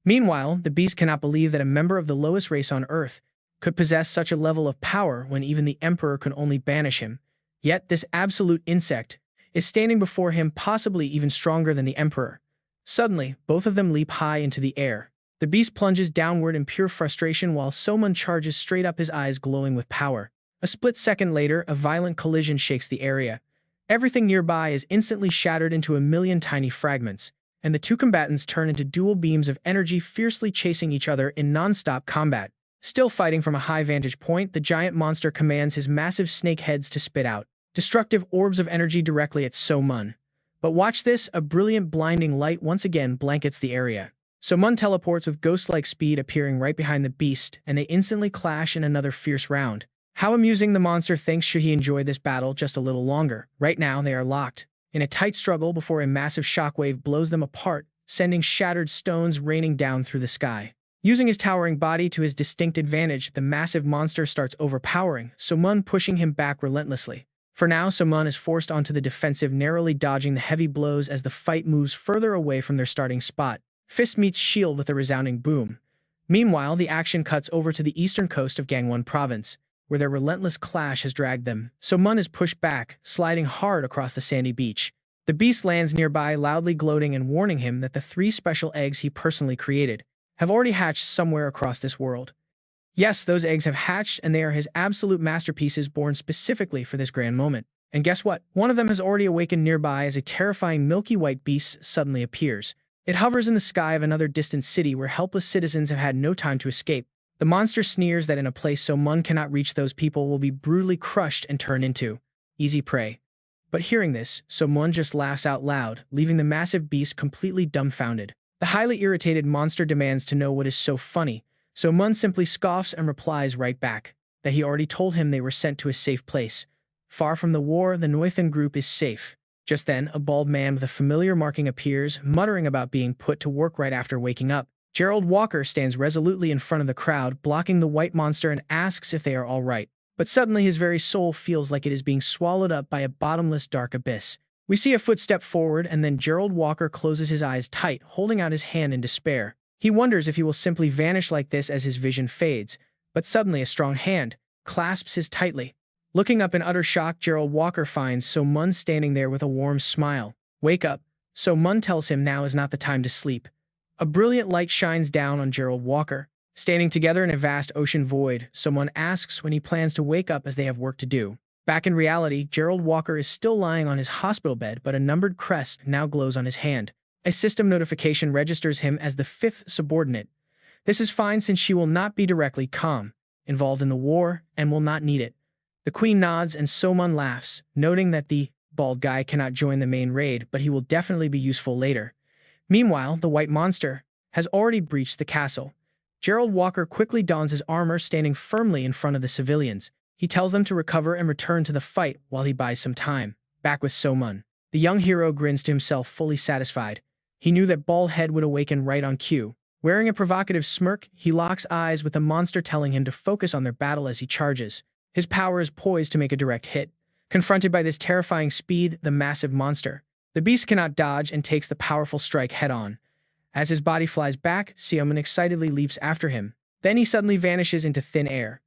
Meanwhile, the beast cannot believe that a member of the lowest race on Earth could possess such a level of power when even the Emperor could only banish him. Yet this absolute insect is standing before him, possibly even stronger than the Emperor. Suddenly, both of them leap high into the air. The beast plunges downward in pure frustration while Seo Moon charges straight up, his eyes glowing with power. A split second later, a violent collision shakes the area. Everything nearby is instantly shattered into a million tiny fragments, and the 2 combatants turn into dual beams of energy, fiercely chasing each other in non-stop combat. Still fighting from a high vantage point, the giant monster commands his massive snake heads to spit out destructive orbs of energy directly at Seo Moon. But watch this, a brilliant blinding light once again blankets the area. Seo Moon teleports with ghost-like speed, appearing right behind the beast, and they instantly clash in another fierce round. How amusing, the monster thinks, should he enjoy this battle just a little longer. Right now, they are locked in a tight struggle before a massive shockwave blows them apart, sending shattered stones raining down through the sky. Using his towering body to his distinct advantage, the massive monster starts overpowering, Seo Moon pushing him back relentlessly. For now, Seo Moon is forced onto the defensive, narrowly dodging the heavy blows as the fight moves further away from their starting spot. Fist meets shield with a resounding boom. Meanwhile, the action cuts over to the eastern coast of Gangwon Province, where their relentless clash has dragged them. Seo Moon is pushed back, sliding hard across the sandy beach. The beast lands nearby, loudly gloating and warning him that the 3 special eggs he personally created have already hatched somewhere across this world. Yes, those eggs have hatched, and they are his absolute masterpieces, born specifically for this grand moment. And guess what? One of them has already awakened nearby as a terrifying milky white beast suddenly appears. It hovers in the sky of another distant city where helpless citizens have had no time to escape. The monster sneers that in a place Seo Moon cannot reach, those people will be brutally crushed and turned into easy prey. But hearing this, Seo Moon just laughs out loud, leaving the massive beast completely dumbfounded. The highly irritated monster demands to know what is so funny. Seo Moon simply scoffs and replies right back that he already told him they were sent to a safe place. Far from the war, the Noithan group is safe. Just then, a bald man with a familiar marking appears, muttering about being put to work right after waking up. Gerald Walker stands resolutely in front of the crowd, blocking the white monster, and asks if they are all right. But suddenly his very soul feels like it is being swallowed up by a bottomless dark abyss. We see a foot step forward, and then Gerald Walker closes his eyes tight, holding out his hand in despair. He wonders if he will simply vanish like this as his vision fades, but suddenly a strong hand clasps his tightly. Looking up in utter shock, Gerald Walker finds Seo Moon standing there with a warm smile. Wake up. Seo Moon tells him now is not the time to sleep. A brilliant light shines down on Gerald Walker. Standing together in a vast ocean void, Seo Moon asks when he plans to wake up, as they have work to do. Back in reality, Gerald Walker is still lying on his hospital bed, but a numbered crest now glows on his hand. A system notification registers him as the fifth subordinate. This is fine since she will not be directly involved in the war and will not need it. The Queen nods and Seo Moon laughs, noting that the bald guy cannot join the main raid, but he will definitely be useful later. Meanwhile, the white monster has already breached the castle. Gerald Walker quickly dons his armor, standing firmly in front of the civilians. He tells them to recover and return to the fight while he buys some time. Back with Seo Moon, the young hero grins to himself, fully satisfied. He knew that Bald Head would awaken right on cue. Wearing a provocative smirk, he locks eyes with the monster, telling him to focus on their battle as he charges. His power is poised to make a direct hit. Confronted by this terrifying speed, the massive monster, the beast cannot dodge and takes the powerful strike head-on. As his body flies back, Seo Moon excitedly leaps after him. Then he suddenly vanishes into thin air.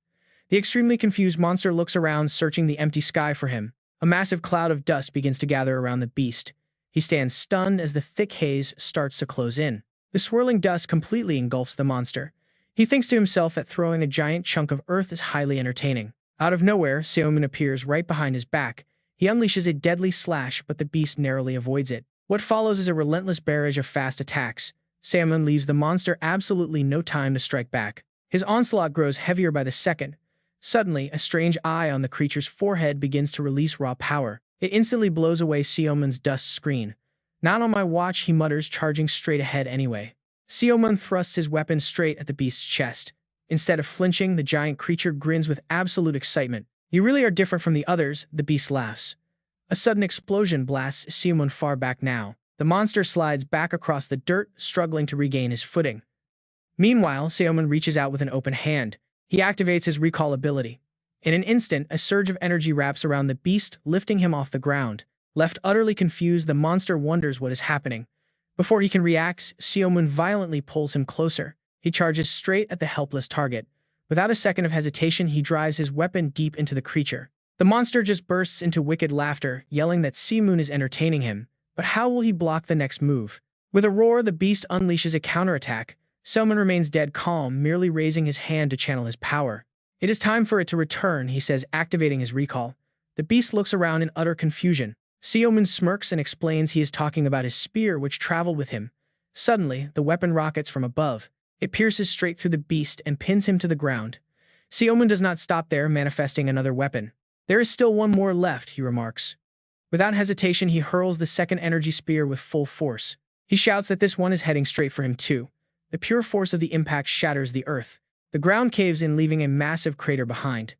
The extremely confused monster looks around, searching the empty sky for him. A massive cloud of dust begins to gather around the beast. He stands stunned as the thick haze starts to close in. The swirling dust completely engulfs the monster. He thinks to himself that throwing a giant chunk of earth is highly entertaining. Out of nowhere, Seo Moon appears right behind his back. He unleashes a deadly slash, but the beast narrowly avoids it. What follows is a relentless barrage of fast attacks. Seo Moon leaves the monster absolutely no time to strike back. His onslaught grows heavier by the second. Suddenly, a strange eye on the creature's forehead begins to release raw power. It instantly blows away Seo Moon's dust screen. "Not on my watch," he mutters, charging straight ahead anyway. Seo Moon thrusts his weapon straight at the beast's chest. Instead of flinching, the giant creature grins with absolute excitement. "You really are different from the others," the beast laughs. A sudden explosion blasts Seo Moon far back now. The monster slides back across the dirt, struggling to regain his footing. Meanwhile, Seo Moon reaches out with an open hand. He activates his recall ability. In an instant, a surge of energy wraps around the beast, lifting him off the ground. Left utterly confused, the monster wonders what is happening. Before he can react, Seo Moon violently pulls him closer. He charges straight at the helpless target. Without a second of hesitation, he drives his weapon deep into the creature. The monster just bursts into wicked laughter, yelling that Seo Moon is entertaining him. But how will he block the next move? With a roar, the beast unleashes a counterattack. Seo Moon remains dead calm, merely raising his hand to channel his power. "It is time for it to return," he says, activating his recall. The beast looks around in utter confusion. Seo Moon smirks and explains he is talking about his spear, which traveled with him. Suddenly, the weapon rockets from above. It pierces straight through the beast and pins him to the ground. Seo Moon does not stop there, manifesting another weapon. "There is still one more left," he remarks. Without hesitation, he hurls the second energy spear with full force. He shouts that this one is heading straight for him too. The pure force of the impact shatters the earth. The ground caves in, leaving a massive crater behind.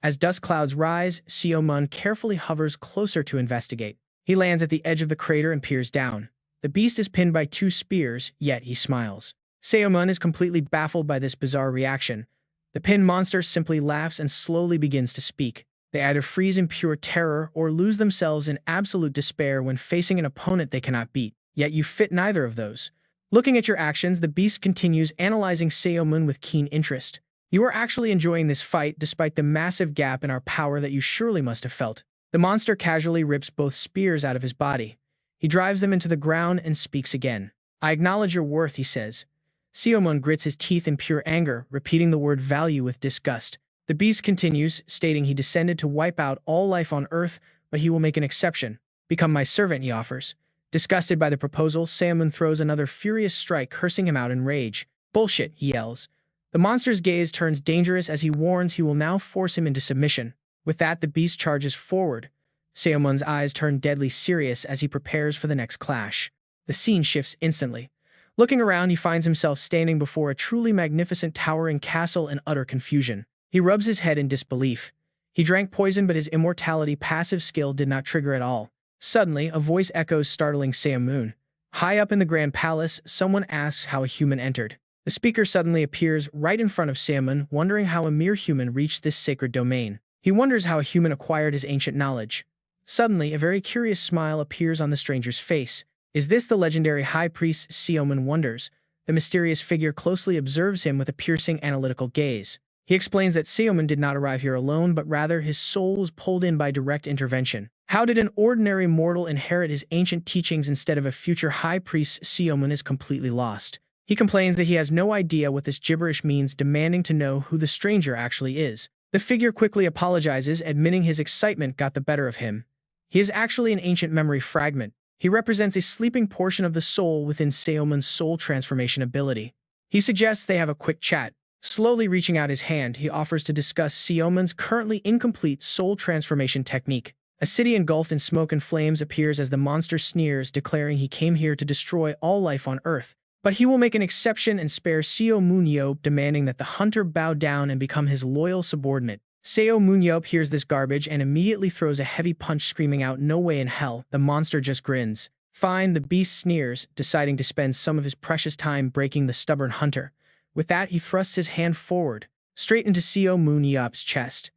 As dust clouds rise, Seo Moon carefully hovers closer to investigate. He lands at the edge of the crater and peers down. The beast is pinned by two spears, yet he smiles. Seo Moon is completely baffled by this bizarre reaction. The pinned monster simply laughs and slowly begins to speak. They either freeze in pure terror or lose themselves in absolute despair when facing an opponent they cannot beat. Yet you fit neither of those. Looking at your actions, the beast continues, analyzing Seo Moon with keen interest. "You are actually enjoying this fight, despite the massive gap in our power that you surely must have felt." The monster casually rips both spears out of his body. He drives them into the ground and speaks again. "I acknowledge your worth," he says. Seo Moon grits his teeth in pure anger, repeating the word value with disgust. The beast continues, stating he descended to wipe out all life on Earth, but he will make an exception. "Become my servant," he offers. Disgusted by the proposal, Seo Moon throws another furious strike, cursing him out in rage. "Bullshit," he yells. The monster's gaze turns dangerous as he warns he will now force him into submission. With that, the beast charges forward. Seo Moon's eyes turn deadly serious as he prepares for the next clash. The scene shifts instantly. Looking around, he finds himself standing before a truly magnificent towering castle in utter confusion. He rubs his head in disbelief. He drank poison, but his immortality passive skill did not trigger at all. Suddenly, a voice echoes, startling Seo Moon. High up in the Grand Palace, someone asks how a human entered. The speaker suddenly appears right in front of Seo Moon, wondering how a mere human reached this sacred domain. He wonders how a human acquired his ancient knowledge. Suddenly, a very curious smile appears on the stranger's face. Is this the legendary high priest? Seo Moon wonders. The mysterious figure closely observes him with a piercing, analytical gaze. He explains that Seo Moon did not arrive here alone, but rather his soul was pulled in by direct intervention. How did an ordinary mortal inherit his ancient teachings instead of a future high priest? Seo Moon is completely lost. He complains that he has no idea what this gibberish means, demanding to know who the stranger actually is. The figure quickly apologizes, admitting his excitement got the better of him. He is actually an ancient memory fragment. He represents a sleeping portion of the soul within Seo Moon's soul transformation ability. He suggests they have a quick chat. Slowly reaching out his hand, he offers to discuss Seo Moon's currently incomplete soul transformation technique. A city engulfed in smoke and flames appears as the monster sneers, declaring he came here to destroy all life on Earth. But he will make an exception and spare Seo Moon-yeop, demanding that the hunter bow down and become his loyal subordinate. Seo Moon-yeop hears this garbage and immediately throws a heavy punch, screaming out, "No way in hell." The monster just grins. Fine, the beast sneers, deciding to spend some of his precious time breaking the stubborn hunter. With that, he thrusts his hand forward, straight into Seo Moon-yeop's chest.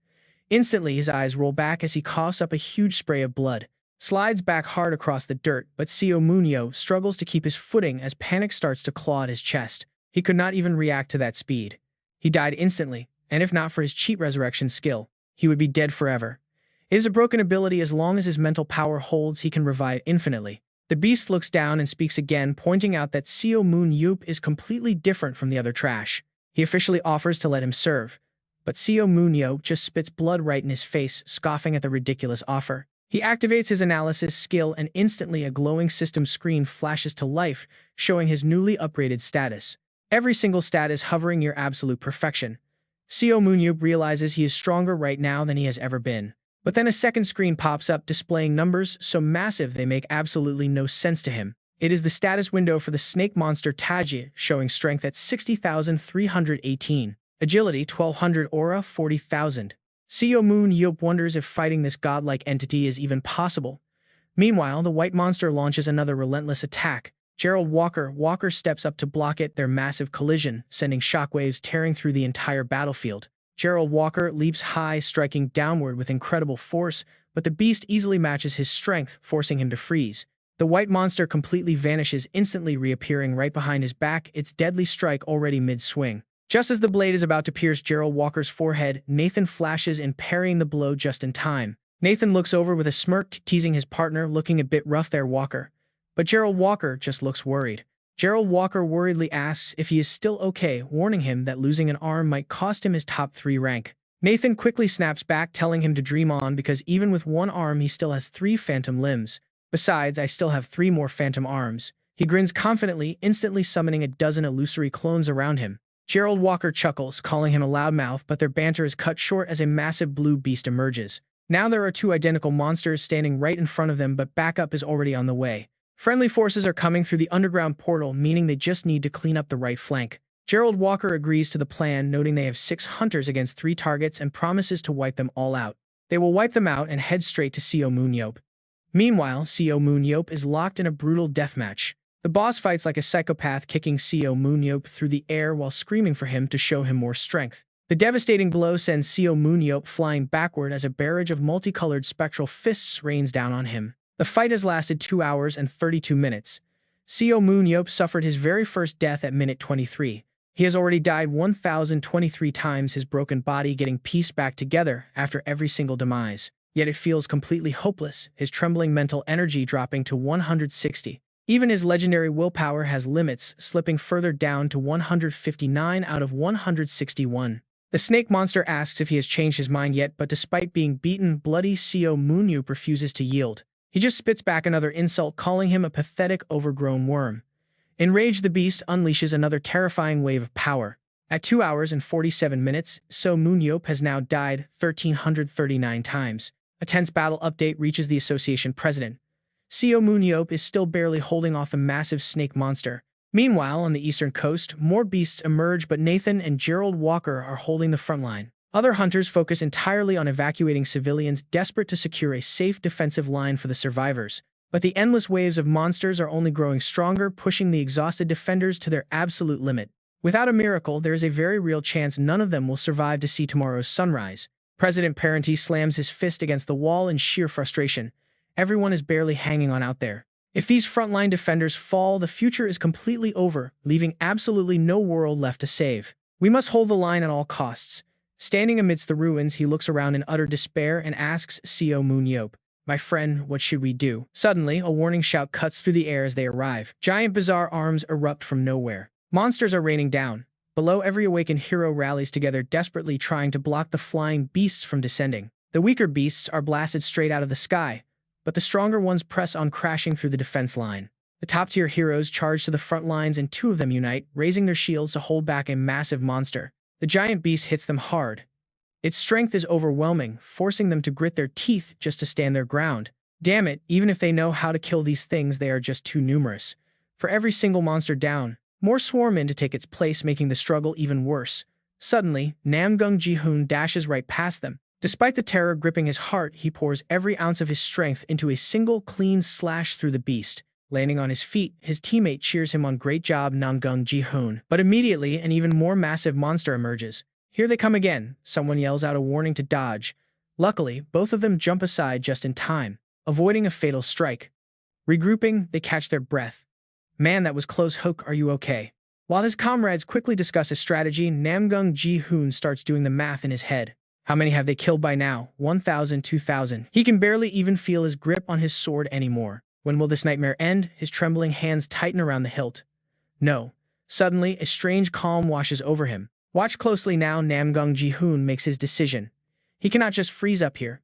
Instantly, his eyes roll back as he coughs up a huge spray of blood, slides back hard across the dirt, but Seo Moon-yeop struggles to keep his footing as panic starts to claw at his chest. He could not even react to that speed. He died instantly, and if not for his cheat resurrection skill, he would be dead forever. It is a broken ability. As long as his mental power holds, he can revive infinitely. The beast looks down and speaks again, pointing out that Seo Moon-yeop is completely different from the other trash. He officially offers to let him serve, but Seo Moon-yeop just spits blood right in his face, scoffing at the ridiculous offer. He activates his analysis skill and instantly a glowing system screen flashes to life, showing his newly upgraded status. Every single stat is hovering near absolute perfection. Seo Moon-yeop realizes he is stronger right now than he has ever been. But then a second screen pops up displaying numbers so massive they make absolutely no sense to him. It is the status window for the snake monster Taji, showing strength at 60,318. Agility 1200, aura 40,000. Seo Moon-yeop wonders if fighting this godlike entity is even possible. Meanwhile, the white monster launches another relentless attack. Gerald Walker steps up to block it, their massive collision, sending shockwaves tearing through the entire battlefield. Gerald Walker leaps high, striking downward with incredible force, but the beast easily matches his strength, forcing him to freeze. The white monster completely vanishes, instantly reappearing right behind his back, its deadly strike already mid-swing. Just as the blade is about to pierce Gerald Walker's forehead, Nathan flashes in, parrying the blow just in time. Nathan looks over with a smirk, teasing his partner, looking a bit rough there, Walker. But Gerald Walker just looks worried. Gerald Walker worriedly asks if he is still okay, warning him that losing an arm might cost him his top 3 rank. Nathan quickly snaps back, telling him to dream on because even with one arm he still has 3 phantom limbs. Besides, I still have 3 more phantom arms. He grins confidently, instantly summoning a dozen illusory clones around him. Gerald Walker chuckles, calling him a loudmouth, but their banter is cut short as a massive blue beast emerges. Now there are 2 identical monsters standing right in front of them, but backup is already on the way. Friendly forces are coming through the underground portal, meaning they just need to clean up the right flank. Gerald Walker agrees to the plan, noting they have 6 hunters against 3 targets and promises to wipe them all out. They will wipe them out and head straight to Seo Moon-yeop. Meanwhile, Seo Moon-yeop is locked in a brutal deathmatch. The boss fights like a psychopath, kicking Seo Moon-yeop through the air while screaming for him to show him more strength. The devastating blow sends Seo Moon-yeop flying backward as a barrage of multicolored spectral fists rains down on him. The fight has lasted 2 hours and 32 minutes. Seo Moon-yeop suffered his very first death at minute 23. He has already died 1,023 times, his broken body getting pieced back together after every single demise. Yet it feels completely hopeless, his trembling mental energy dropping to 160. Even his legendary willpower has limits, slipping further down to 159 out of 161. The snake monster asks if he has changed his mind yet, but despite being beaten, bloody Seo Moon-yeop refuses to yield. He just spits back another insult, calling him a pathetic, overgrown worm. Enraged, the beast unleashes another terrifying wave of power. At 2 hours and 47 minutes, Seo Moon-yeop has now died 1,339 times. A tense battle update reaches the association president. Seo Moon-yeop is still barely holding off the massive snake monster. Meanwhile, on the eastern coast, more beasts emerge, but Nathan and Gerald Walker are holding the front line. Other hunters focus entirely on evacuating civilians, desperate to secure a safe defensive line for the survivors. But the endless waves of monsters are only growing stronger, pushing the exhausted defenders to their absolute limit. Without a miracle, there is a very real chance none of them will survive to see tomorrow's sunrise. President Parenti slams his fist against the wall in sheer frustration. Everyone is barely hanging on out there. If these frontline defenders fall, the future is completely over, leaving absolutely no world left to save. We must hold the line at all costs. Standing amidst the ruins, he looks around in utter despair and asks Seo Moon-yeop, "My friend, what should we do?" Suddenly, a warning shout cuts through the air as they arrive. Giant bizarre arms erupt from nowhere. Monsters are raining down. Below, every awakened hero rallies together, desperately trying to block the flying beasts from descending. The weaker beasts are blasted straight out of the sky, but the stronger ones press on, crashing through the defense line. The top-tier heroes charge to the front lines, and two of them unite, raising their shields to hold back a massive monster. The giant beast hits them hard. Its strength is overwhelming, forcing them to grit their teeth just to stand their ground. Damn it, even if they know how to kill these things, they are just too numerous. For every single monster down, more swarm in to take its place, making the struggle even worse. Suddenly, Namgung Ji-hoon dashes right past them. Despite the terror gripping his heart, he pours every ounce of his strength into a single clean slash through the beast. Landing on his feet, his teammate cheers him on. Great job, Namgung Ji-hoon. But immediately, an even more massive monster emerges. Here they come again. Someone yells out a warning to dodge. Luckily, both of them jump aside just in time, avoiding a fatal strike. Regrouping, they catch their breath. Man, that was close. Hook, are you okay? While his comrades quickly discuss his strategy, Namgung Ji-hoon starts doing the math in his head. How many have they killed by now? 1,000, 2,000. He can barely even feel his grip on his sword anymore. When will this nightmare end? His trembling hands tighten around the hilt. No. Suddenly, a strange calm washes over him. Watch closely now. Namgung Ji-hoon makes his decision. He cannot just freeze up here.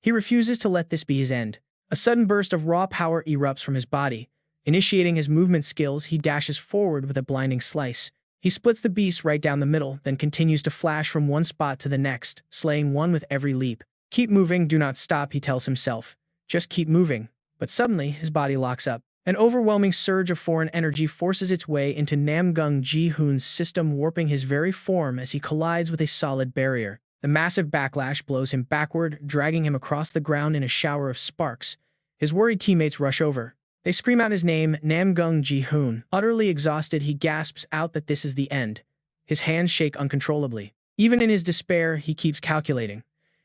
He refuses to let this be his end. A sudden burst of raw power erupts from his body. Initiating his movement skills, he dashes forward with a blinding slice. He splits the beast right down the middle, then continues to flash from one spot to the next, slaying one with every leap. Keep moving, do not stop, he tells himself. Just keep moving. But suddenly, his body locks up. An overwhelming surge of foreign energy forces its way into Namgung Ji-hoon's system, warping his very form as he collides with a solid barrier. The massive backlash blows him backward, dragging him across the ground in a shower of sparks. His worried teammates rush over. They scream out his name, Namgung Ji-hoon. Utterly exhausted, he gasps out that this is the end. His hands shake uncontrollably. Even in his despair, he keeps calculating.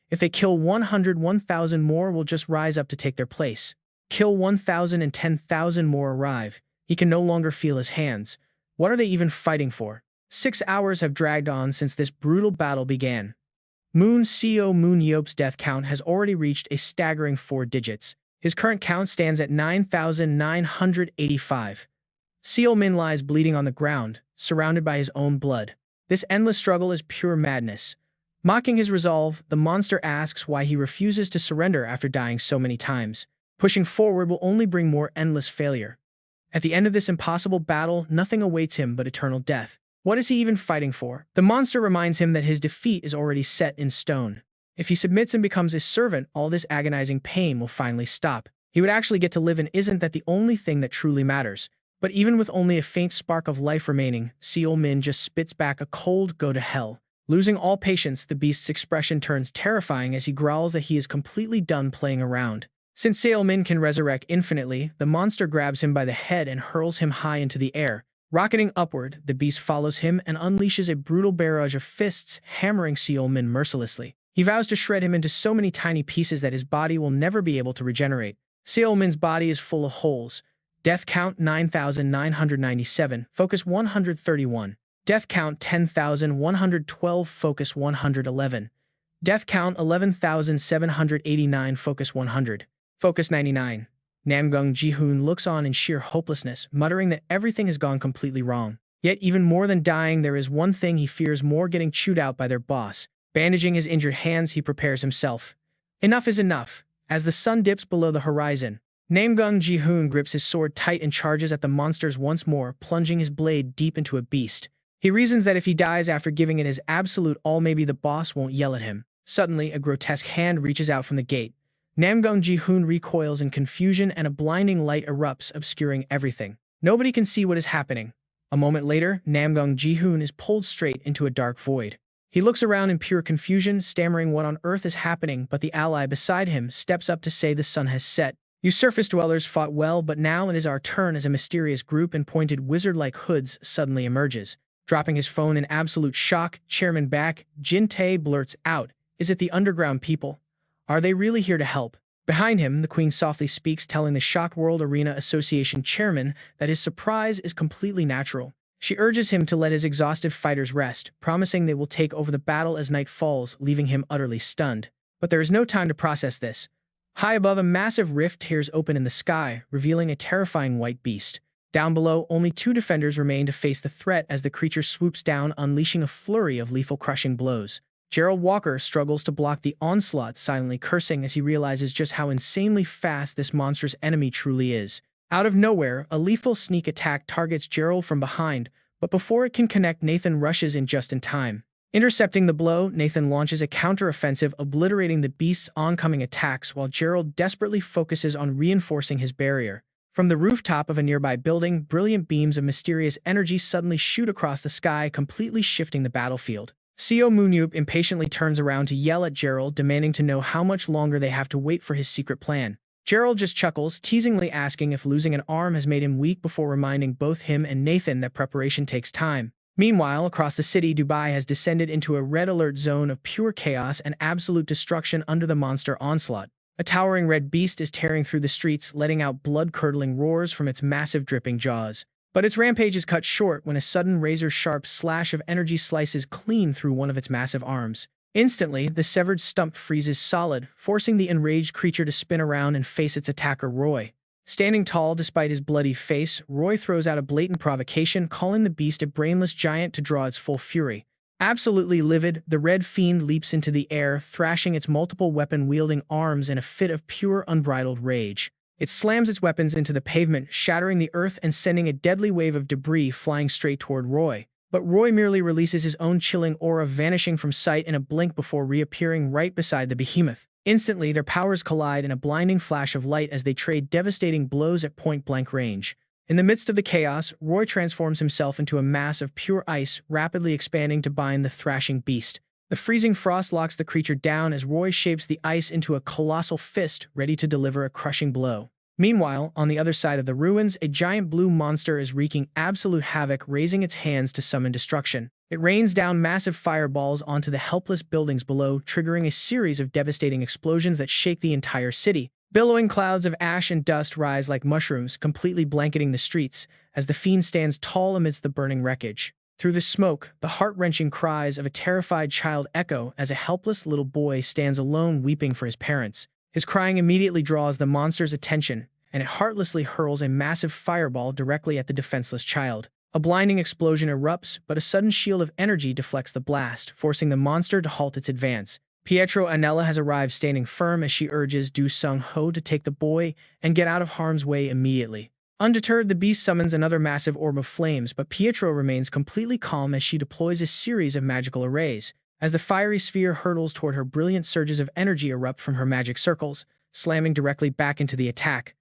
If they kill 100, 1,000 more will just rise up to take their place. Kill 1,000 and 10,000 more arrive. He can no longer feel his hands. What are they even fighting for? 6 hours have dragged on since this brutal battle began. Seo Moon-yeop's death count has already reached a staggering 4 digits. His current count stands at 9,985. Seo Min lies bleeding on the ground, surrounded by his own blood. This endless struggle is pure madness. Mocking his resolve, the monster asks why he refuses to surrender after dying so many times. Pushing forward will only bring more endless failure. At the end of this impossible battle, nothing awaits him but eternal death. What is he even fighting for? The monster reminds him that his defeat is already set in stone. If he submits and becomes his servant, all this agonizing pain will finally stop. He would actually get to live, and isn't that the only thing that truly matters? But even with only a faint spark of life remaining, Seo Min just spits back a cold "go to hell." Losing all patience, the beast's expression turns terrifying as he growls that he is completely done playing around. Since Seo Min can resurrect infinitely, the monster grabs him by the head and hurls him high into the air. Rocketing upward, the beast follows him and unleashes a brutal barrage of fists, hammering Seo Min mercilessly. He vows to shred him into so many tiny pieces that his body will never be able to regenerate. Seo Min's body is full of holes. Death count 9,997, focus 131. Death count 10,112, focus 111. Death count 11,789, focus 100. Focus 99. Namgung Ji-hoon looks on in sheer hopelessness, muttering that everything has gone completely wrong. Yet even more than dying, there is one thing he fears more: getting chewed out by their boss. Bandaging his injured hands, he prepares himself. Enough is enough. As the sun dips below the horizon, Namgung Ji-hoon grips his sword tight and charges at the monsters once more, plunging his blade deep into a beast. He reasons that if he dies after giving it his absolute all, maybe the boss won't yell at him. Suddenly, a grotesque hand reaches out from the gate. Namgung Ji-hoon recoils in confusion, and a blinding light erupts, obscuring everything. Nobody can see what is happening. A moment later, Namgung Ji-hoon is pulled straight into a dark void. He looks around in pure confusion, stammering what on earth is happening, but the ally beside him steps up to say the sun has set. You surface dwellers fought well, but now it is our turn, as a mysterious group in pointed wizard-like hoods suddenly emerges. Dropping his phone in absolute shock, Chairman Baek Jin-tae blurts out, "Is it the underground people? Are they really here to help?" Behind him, the Queen softly speaks, telling the shocked World Arena Association chairman that his surprise is completely natural. She urges him to let his exhausted fighters rest, promising they will take over the battle as night falls, leaving him utterly stunned. But there is no time to process this. High above, a massive rift tears open in the sky, revealing a terrifying white beast. Down below, only 2 defenders remain to face the threat as the creature swoops down, unleashing a flurry of lethal crushing blows. Gerald Walker struggles to block the onslaught, silently cursing as he realizes just how insanely fast this monstrous enemy truly is. Out of nowhere, a lethal sneak attack targets Gerald from behind, but before it can connect, Nathan rushes in just in time. Intercepting the blow, Nathan launches a counter-offensive, obliterating the beast's oncoming attacks while Gerald desperately focuses on reinforcing his barrier. From the rooftop of a nearby building, brilliant beams of mysterious energy suddenly shoot across the sky, completely shifting the battlefield. Seo Moon-yeop impatiently turns around to yell at Gerald, demanding to know how much longer they have to wait for his secret plan. Gerald just chuckles, teasingly asking if losing an arm has made him weak before reminding both him and Nathan that preparation takes time. Meanwhile, across the city, Dubai has descended into a red alert zone of pure chaos and absolute destruction under the monster onslaught. A towering red beast is tearing through the streets, letting out blood-curdling roars from its massive dripping jaws. But its rampage is cut short when a sudden razor-sharp slash of energy slices clean through one of its massive arms. Instantly, the severed stump freezes solid, forcing the enraged creature to spin around and face its attacker, Roy. Standing tall despite his bloody face, Roy throws out a blatant provocation, calling the beast a brainless giant to draw its full fury. Absolutely livid, the red fiend leaps into the air, thrashing its multiple weapon-wielding arms in a fit of pure unbridled rage. It slams its weapons into the pavement, shattering the earth and sending a deadly wave of debris flying straight toward Roy. But Roy merely releases his own chilling aura, vanishing from sight in a blink before reappearing right beside the behemoth. Instantly, their powers collide in a blinding flash of light as they trade devastating blows at point-blank range. In the midst of the chaos, Roy transforms himself into a mass of pure ice, rapidly expanding to bind the thrashing beast. The freezing frost locks the creature down as Roy shapes the ice into a colossal fist, ready to deliver a crushing blow. Meanwhile, on the other side of the ruins, a giant blue monster is wreaking absolute havoc, raising its hands to summon destruction. It rains down massive fireballs onto the helpless buildings below, triggering a series of devastating explosions that shake the entire city. Billowing clouds of ash and dust rise like mushrooms, completely blanketing the streets, as the fiend stands tall amidst the burning wreckage. Through the smoke, the heart-wrenching cries of a terrified child echo as a helpless little boy stands alone weeping for his parents. His crying immediately draws the monster's attention, and it heartlessly hurls a massive fireball directly at the defenseless child. A blinding explosion erupts, but a sudden shield of energy deflects the blast, forcing the monster to halt its advance. Pietro Anella has arrived, standing firm as she urges Du Sung-ho to take the boy and get out of harm's way immediately. Undeterred, the beast summons another massive orb of flames, but Pietro remains completely calm as she deploys a series of magical arrays. As the fiery sphere hurtles toward her, brilliant surges of energy erupt from her magic circles, slamming directly back into the attack.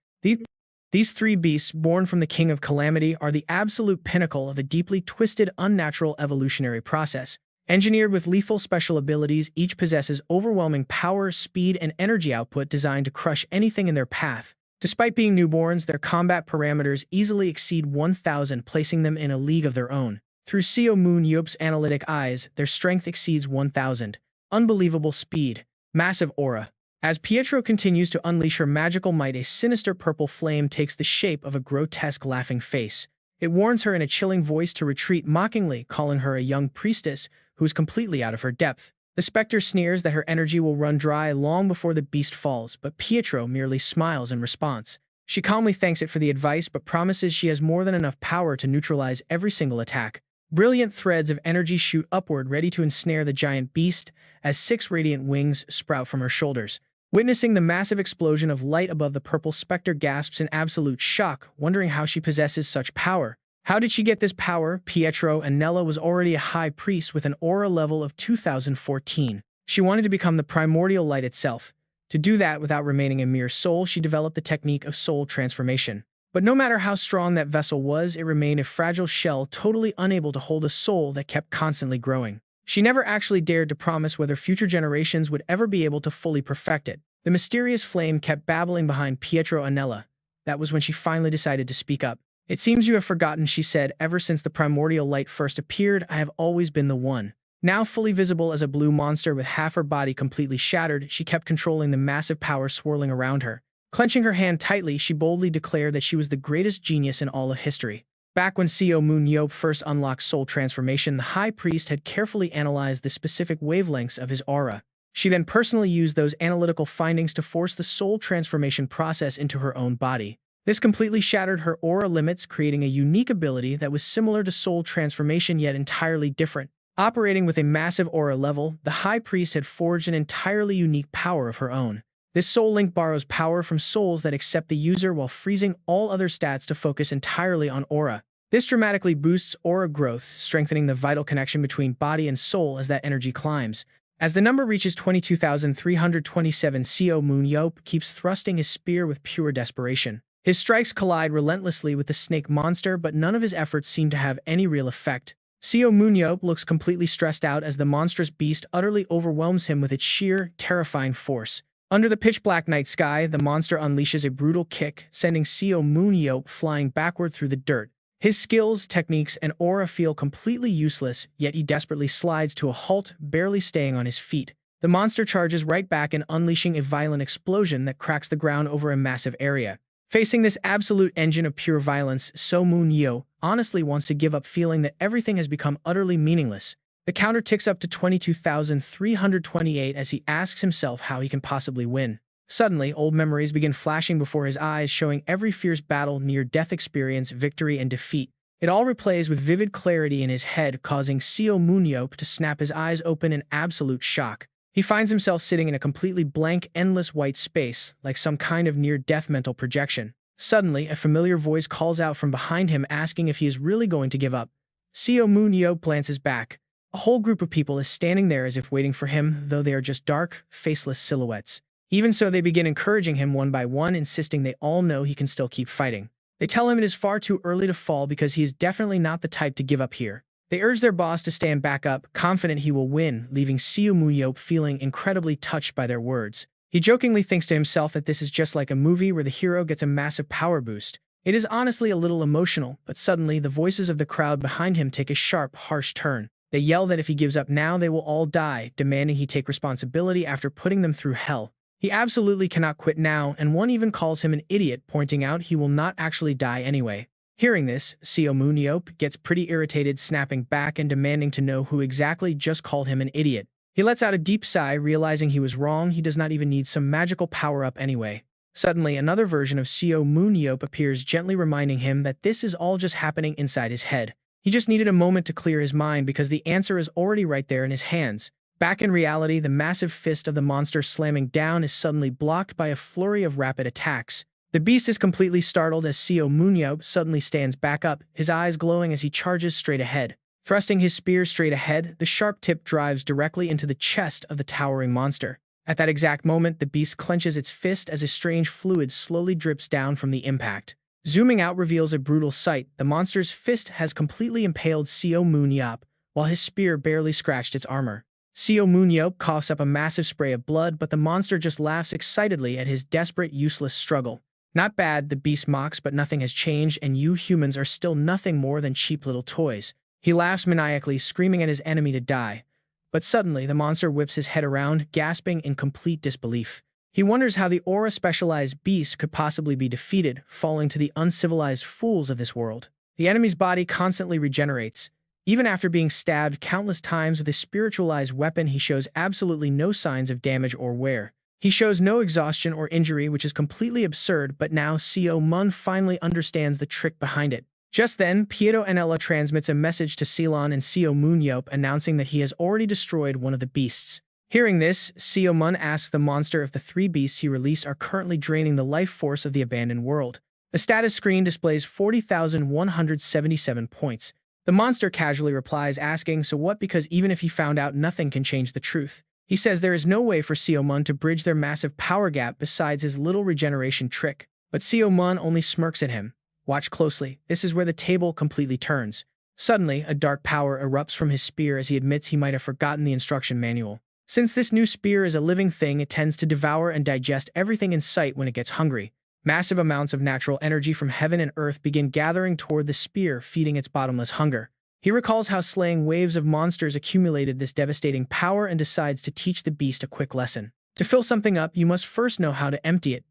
These 3 beasts, born from the King of Calamity, are the absolute pinnacle of a deeply twisted, unnatural evolutionary process. Engineered with lethal special abilities, each possesses overwhelming power, speed, and energy output designed to crush anything in their path. Despite being newborns, their combat parameters easily exceed 1,000, placing them in a league of their own. Through Seo Moon-yeop's analytic eyes, their strength exceeds 1,000. Unbelievable speed. Massive aura. As Pietro continues to unleash her magical might, a sinister purple flame takes the shape of a grotesque laughing face. It warns her in a chilling voice to retreat, mockingly calling her a young priestess who is completely out of her depth. The specter sneers that her energy will run dry long before the beast falls, but Pietro merely smiles in response. She calmly thanks it for the advice, but promises she has more than enough power to neutralize every single attack. Brilliant threads of energy shoot upward, ready to ensnare the giant beast, as 6 radiant wings sprout from her shoulders. Witnessing the massive explosion of light above, the purple specter gasps in absolute shock, wondering how she possesses such power. How did she get this power? Pietro Anella was already a high priest with an aura level of 2014. She wanted to become the primordial light itself. To do that without remaining a mere soul, she developed the technique of soul transformation. But no matter how strong that vessel was, it remained a fragile shell, totally unable to hold a soul that kept constantly growing. She never actually dared to promise whether future generations would ever be able to fully perfect it. The mysterious flame kept babbling behind Pietro Anella. That was when she finally decided to speak up. "It seems you have forgotten," she said. "Ever since the primordial light first appeared, I have always been the one." Now fully visible as a blue monster with half her body completely shattered, she kept controlling the massive power swirling around her. Clenching her hand tightly, she boldly declared that she was the greatest genius in all of history. Back when Seo Moon-yeop first unlocked soul transformation, the high priest had carefully analyzed the specific wavelengths of his aura. She then personally used those analytical findings to force the soul transformation process into her own body. This completely shattered her aura limits, creating a unique ability that was similar to soul transformation yet entirely different. Operating with a massive aura level, the High Priest had forged an entirely unique power of her own. This soul link borrows power from souls that accept the user while freezing all other stats to focus entirely on aura. This dramatically boosts aura growth, strengthening the vital connection between body and soul as that energy climbs. As the number reaches 22,327, Seo Moon-yeop keeps thrusting his spear with pure desperation. His strikes collide relentlessly with the snake monster, but none of his efforts seem to have any real effect. Seo Moon-yeop looks completely stressed out as the monstrous beast utterly overwhelms him with its sheer, terrifying force. Under the pitch-black night sky, the monster unleashes a brutal kick, sending Seo Moon-yeop flying backward through the dirt. His skills, techniques, and aura feel completely useless, yet he desperately slides to a halt, barely staying on his feet. The monster charges right back and unleashing a violent explosion that cracks the ground over a massive area. Facing this absolute engine of pure violence, Seo Moon-yeop honestly wants to give up, feeling that everything has become utterly meaningless. The counter ticks up to 22,328 as he asks himself how he can possibly win. Suddenly, old memories begin flashing before his eyes, showing every fierce battle, near-death experience, victory, and defeat. It all replays with vivid clarity in his head, causing Seo Moon-yeop to snap his eyes open in absolute shock. He finds himself sitting in a completely blank, endless white space, like some kind of near-death mental projection. Suddenly, a familiar voice calls out from behind him, asking if he is really going to give up. Seo Moon-yeop glances back. A whole group of people is standing there as if waiting for him, though they are just dark, faceless silhouettes. Even so, they begin encouraging him one by one, insisting they all know he can still keep fighting. They tell him it is far too early to fall because he is definitely not the type to give up here. They urge their boss to stand back up, confident he will win, leaving Seo Moon-yeop feeling incredibly touched by their words. He jokingly thinks to himself that this is just like a movie where the hero gets a massive power boost. It is honestly a little emotional, but suddenly the voices of the crowd behind him take a sharp, harsh turn. They yell that if he gives up now, they will all die, demanding he take responsibility after putting them through hell. He absolutely cannot quit now, and one even calls him an idiot, pointing out he will not actually die anyway. Hearing this, Seo Moon-yeop gets pretty irritated, snapping back and demanding to know who exactly just called him an idiot. He lets out a deep sigh, realizing he was wrong. He does not even need some magical power-up anyway. Suddenly, another version of Seo Moon-yeop appears, gently reminding him that this is all just happening inside his head. He just needed a moment to clear his mind because the answer is already right there in his hands. Back in reality, the massive fist of the monster slamming down is suddenly blocked by a flurry of rapid attacks. The beast is completely startled as Seo Moon-yeop suddenly stands back up, his eyes glowing as he charges straight ahead. Thrusting his spear straight ahead, the sharp tip drives directly into the chest of the towering monster. At that exact moment, the beast clenches its fist as a strange fluid slowly drips down from the impact. Zooming out reveals a brutal sight. The monster's fist has completely impaled Seo Moon-yeop, while his spear barely scratched its armor. Seo Moon-yeop coughs up a massive spray of blood, but the monster just laughs excitedly at his desperate, useless struggle. Not bad, the beast mocks, but nothing has changed, and you humans are still nothing more than cheap little toys. He laughs maniacally, screaming at his enemy to die. But suddenly, the monster whips his head around, gasping in complete disbelief. He wonders how the aura-specialized beast could possibly be defeated, falling to the uncivilized fools of this world. The enemy's body constantly regenerates. Even after being stabbed countless times with a spiritualized weapon, he shows absolutely no signs of damage or wear. He shows no exhaustion or injury, which is completely absurd, but now Seo Moon finally understands the trick behind it. Just then, Pieto Anella transmits a message to Ceylon and Seo Moon-yeop announcing that he has already destroyed one of the beasts. Hearing this, Seo Moon asks the monster if the 3 beasts he released are currently draining the life force of the abandoned world. The status screen displays 40,177 points. The monster casually replies, asking, so what, because even if he found out, nothing can change the truth. He says there is no way for Seo Moon to bridge their massive power gap besides his little regeneration trick. But Seo Moon only smirks at him. Watch closely, this is where the table completely turns. Suddenly, a dark power erupts from his spear as he admits he might have forgotten the instruction manual. Since this new spear is a living thing, it tends to devour and digest everything in sight when it gets hungry. Massive amounts of natural energy from heaven and earth begin gathering toward the spear, feeding its bottomless hunger. He recalls how slaying waves of monsters accumulated this devastating power and decides to teach the beast a quick lesson. To fill something up, you must first know how to empty it.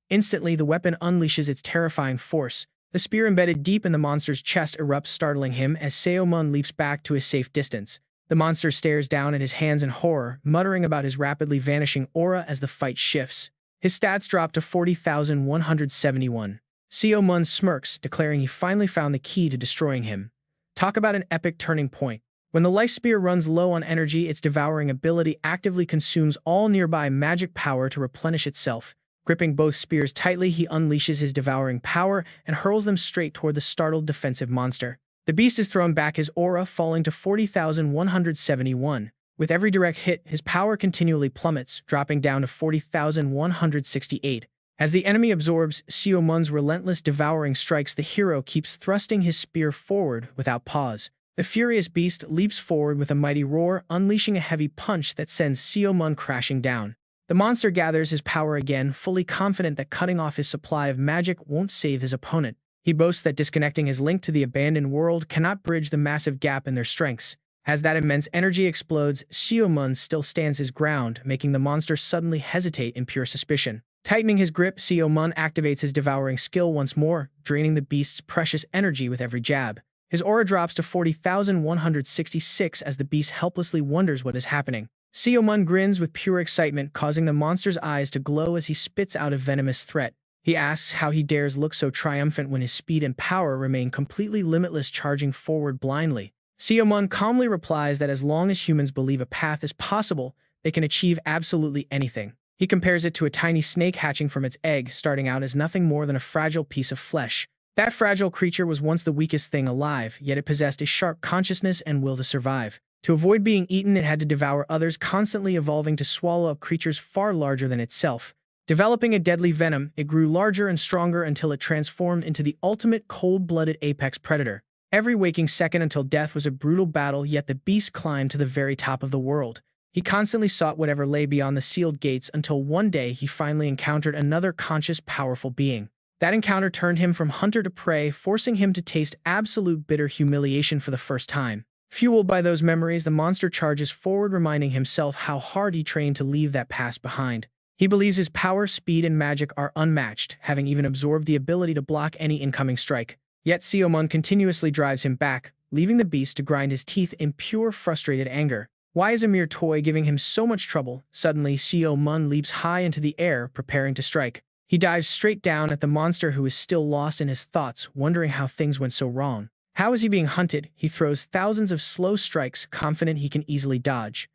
Instantly, the weapon unleashes its terrifying force. The spear embedded deep in the monster's chest erupts, startling him as Seo Moon leaps back to a safe distance. The monster stares down at his hands in horror, muttering about his rapidly vanishing aura as the fight shifts. His stats drop to 40,171. Seo Moon smirks, declaring he finally found the key to destroying him. Talk about an epic turning point. When the life spear runs low on energy, its devouring ability actively consumes all nearby magic power to replenish itself. Gripping both spears tightly, he unleashes his devouring power and hurls them straight toward the startled defensive monster. The beast is thrown back, his aura falling to 40,171. With every direct hit, his power continually plummets, dropping down to 40,168. As the enemy absorbs Seo Moon's relentless devouring strikes, the hero keeps thrusting his spear forward without pause. The furious beast leaps forward with a mighty roar, unleashing a heavy punch that sends Seo Moon crashing down. The monster gathers his power again, fully confident that cutting off his supply of magic won't save his opponent. He boasts that disconnecting his link to the abandoned world cannot bridge the massive gap in their strengths. As that immense energy explodes, Seo Moon still stands his ground, making the monster suddenly hesitate in pure suspicion. Tightening his grip, Seo Moon activates his devouring skill once more, draining the beast's precious energy with every jab. His aura drops to 40,166 as the beast helplessly wonders what is happening. Seo Moon grins with pure excitement, causing the monster's eyes to glow as he spits out a venomous threat. He asks how he dares look so triumphant when his speed and power remain completely limitless, charging forward blindly. Seo Moon calmly replies that as long as humans believe a path is possible, they can achieve absolutely anything. He compares it to a tiny snake hatching from its egg, starting out as nothing more than a fragile piece of flesh. That fragile creature was once the weakest thing alive, yet it possessed a sharp consciousness and will to survive. To avoid being eaten, it had to devour others, constantly evolving to swallow up creatures far larger than itself. Developing a deadly venom, it grew larger and stronger until it transformed into the ultimate cold-blooded apex predator. Every waking second until death was a brutal battle, yet the beast climbed to the very top of the world. He constantly sought whatever lay beyond the sealed gates until one day he finally encountered another conscious, powerful being. That encounter turned him from hunter to prey, forcing him to taste absolute bitter humiliation for the first time. Fueled by those memories, the monster charges forward, reminding himself how hard he trained to leave that past behind. He believes his power, speed, and magic are unmatched, having even absorbed the ability to block any incoming strike. Yet Seo Moon continuously drives him back, leaving the beast to grind his teeth in pure, frustrated anger. Why is a mere toy giving him so much trouble? Suddenly, Seo Moon leaps high into the air, preparing to strike. He dives straight down at the monster, who is still lost in his thoughts, wondering how things went so wrong. How is he being hunted? He throws thousands of slow strikes, confident he can easily dodge.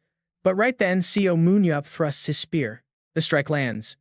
But right then, Seo Moon-yeop thrusts his spear. The strike lands.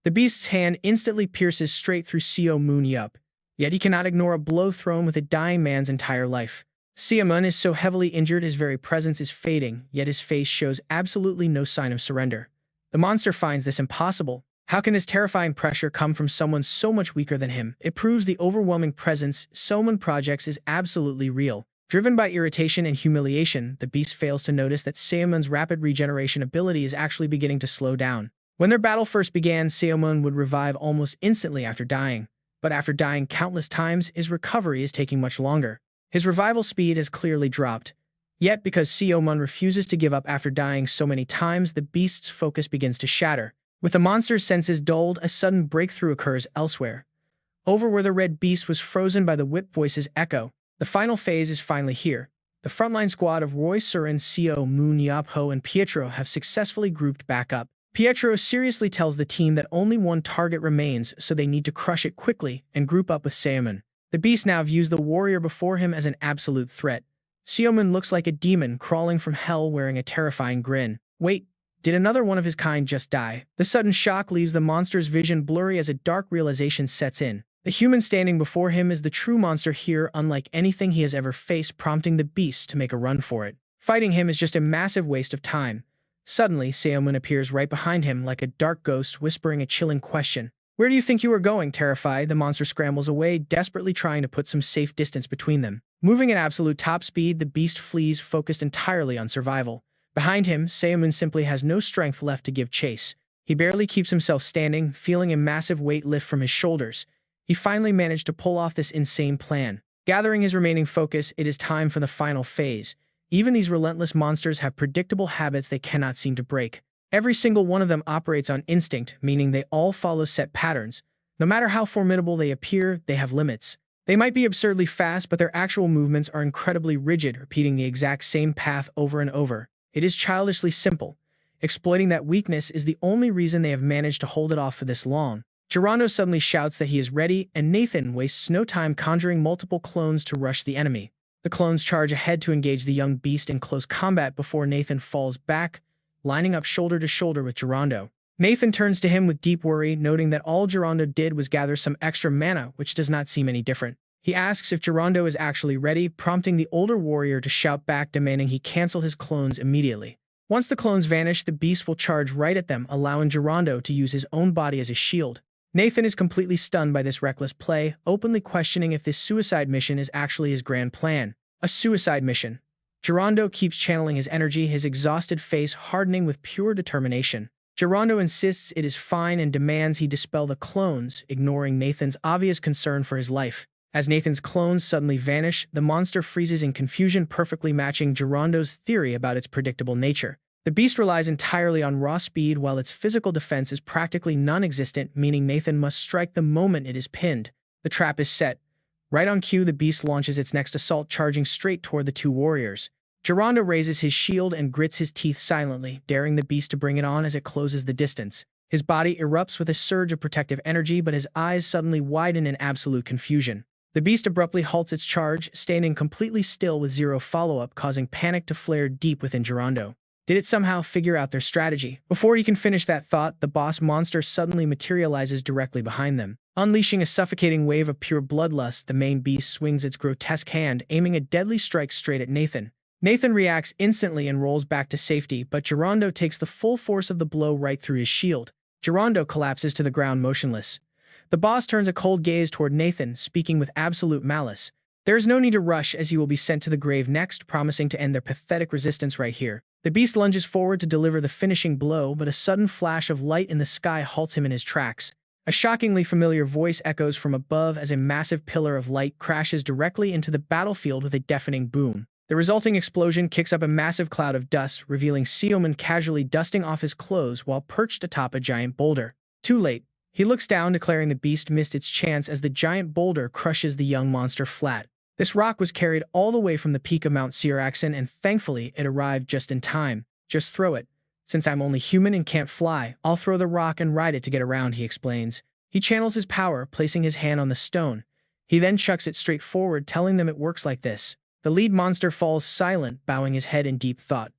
The beast's hand instantly pierces straight through Seo Moon-yeop, yet he cannot ignore a blow thrown with a dying man's entire life. Seo Moon is so heavily injured his very presence is fading, yet his face shows absolutely no sign of surrender. The monster finds this impossible. How can this terrifying pressure come from someone so much weaker than him? It proves the overwhelming presence Seo Moon projects is absolutely real. Driven by irritation and humiliation, the beast fails to notice that Seo Moon's rapid regeneration ability is actually beginning to slow down. When their battle first began, Seo Moon would revive almost instantly after dying. But after dying countless times, his recovery is taking much longer. His revival speed has clearly dropped. Yet, because Seo Moon refuses to give up after dying so many times, the beast's focus begins to shatter. With the monster's senses dulled, a sudden breakthrough occurs elsewhere. Over where the red beast was frozen by the whip voices echo. The final phase is finally here. The frontline squad of Roy Surin, Seo Moon-yeop, and Pietro have successfully grouped back up. Pietro seriously tells the team that only one target remains, so they need to crush it quickly and group up with Seo Moon. The beast now views the warrior before him as an absolute threat. Seo Moon looks like a demon crawling from hell, wearing a terrifying grin. Wait, did another one of his kind just die? The sudden shock leaves the monster's vision blurry as a dark realization sets in. The human standing before him is the true monster here, unlike anything he has ever faced, prompting the beast to make a run for it. Fighting him is just a massive waste of time. Suddenly, Seo Moon appears right behind him like a dark ghost, whispering a chilling question. Where do you think you are going? Terrified, the monster scrambles away, desperately trying to put some safe distance between them. Moving at absolute top speed, the beast flees, focused entirely on survival. Behind him, Seo Moon simply has no strength left to give chase. He barely keeps himself standing, feeling a massive weight lift from his shoulders. He finally managed to pull off this insane plan. Gathering his remaining focus, it is time for the final phase. Even these relentless monsters have predictable habits they cannot seem to break. Every single one of them operates on instinct, meaning they all follow set patterns. No matter how formidable they appear, they have limits. They might be absurdly fast, but their actual movements are incredibly rigid, repeating the exact same path over and over. It is childishly simple. Exploiting that weakness is the only reason they have managed to hold it off for this long. Gerondo suddenly shouts that he is ready, and Nathan wastes no time conjuring multiple clones to rush the enemy. The clones charge ahead to engage the young beast in close combat before Nathan falls back, lining up shoulder to shoulder with Gerondo. Nathan turns to him with deep worry, noting that all Gerondo did was gather some extra mana, which does not seem any different. He asks if Gerondo is actually ready, prompting the older warrior to shout back, demanding he cancel his clones immediately. Once the clones vanish, the beast will charge right at them, allowing Gerondo to use his own body as a shield. Nathan is completely stunned by this reckless play, openly questioning if this suicide mission is actually his grand plan. A suicide mission. Gerondo keeps channeling his energy, his exhausted face hardening with pure determination. Gerondo insists it is fine and demands he dispel the clones, ignoring Nathan's obvious concern for his life. As Nathan's clones suddenly vanish, the monster freezes in confusion, perfectly matching Gerondo's theory about its predictable nature. The beast relies entirely on raw speed, while its physical defense is practically non-existent, meaning Nathan must strike the moment it is pinned. The trap is set. Right on cue, the beast launches its next assault, charging straight toward the two warriors. Gerondo raises his shield and grits his teeth silently, daring the beast to bring it on as it closes the distance. His body erupts with a surge of protective energy, but his eyes suddenly widen in absolute confusion. The beast abruptly halts its charge, standing completely still with zero follow-up, causing panic to flare deep within Gerondo. Did it somehow figure out their strategy? Before he can finish that thought, the boss monster suddenly materializes directly behind them. Unleashing a suffocating wave of pure bloodlust, the main beast swings its grotesque hand, aiming a deadly strike straight at Nathan. Nathan reacts instantly and rolls back to safety, but Gerondo takes the full force of the blow right through his shield. Gerondo collapses to the ground motionless. The boss turns a cold gaze toward Nathan, speaking with absolute malice. There is no need to rush, as you will be sent to the grave next, promising to end their pathetic resistance right here. The beast lunges forward to deliver the finishing blow, but a sudden flash of light in the sky halts him in his tracks. A shockingly familiar voice echoes from above as a massive pillar of light crashes directly into the battlefield with a deafening boom. The resulting explosion kicks up a massive cloud of dust, revealing Seo Moon casually dusting off his clothes while perched atop a giant boulder. Too late. He looks down, declaring the beast missed its chance as the giant boulder crushes the young monster flat. This rock was carried all the way from the peak of Mount Siraxan, and thankfully it arrived just in time. Just throw it. Since I'm only human and can't fly, I'll throw the rock and ride it to get around, he explains. He channels his power, placing his hand on the stone. He then chucks it straight forward, telling them it works like this. The lead monster falls silent, bowing his head in deep thought.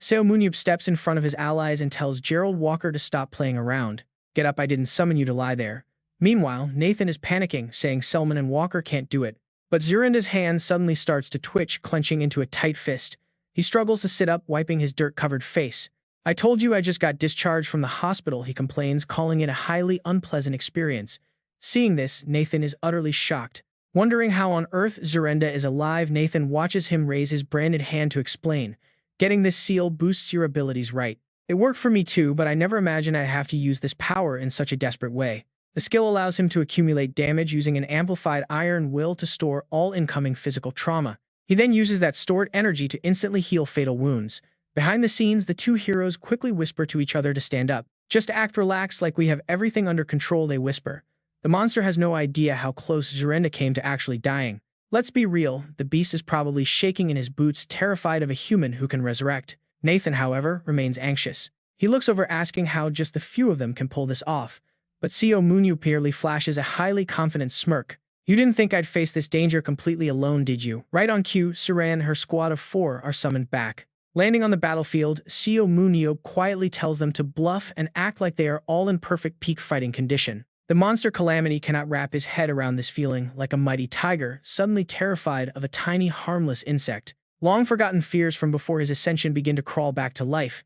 Seo Moon-yeop steps in front of his allies and tells Gerald Walker to stop playing around. Get up, I didn't summon you to lie there. Meanwhile, Nathan is panicking, saying Selman and Walker can't do it. But Zorinda's hand suddenly starts to twitch, clenching into a tight fist. He struggles to sit up, wiping his dirt-covered face. I told you I just got discharged from the hospital, he complains, calling it a highly unpleasant experience. Seeing this, Nathan is utterly shocked. Wondering how on earth Zorinda is alive, Nathan watches him raise his branded hand to explain. Getting this seal boosts your abilities, right? It worked for me too, but I never imagined I'd have to use this power in such a desperate way. The skill allows him to accumulate damage using an amplified iron will to store all incoming physical trauma. He then uses that stored energy to instantly heal fatal wounds. Behind the scenes, the two heroes quickly whisper to each other to stand up. Just act relaxed, like we have everything under control, they whisper. The monster has no idea how close Zorinda came to actually dying. Let's be real, the beast is probably shaking in his boots, terrified of a human who can resurrect. Nathan, however, remains anxious. He looks over, asking how just the few of them can pull this off. But Seo Moon-yeop merely flashes a highly confident smirk. You didn't think I'd face this danger completely alone, did you? Right on cue, Suran and her squad of 4 are summoned back. Landing on the battlefield, Seo Moon-yeop quietly tells them to bluff and act like they are all in perfect peak fighting condition. The monster Calamity cannot wrap his head around this feeling, like a mighty tiger, suddenly terrified of a tiny, harmless insect. Long-forgotten fears from before his ascension begin to crawl back to life.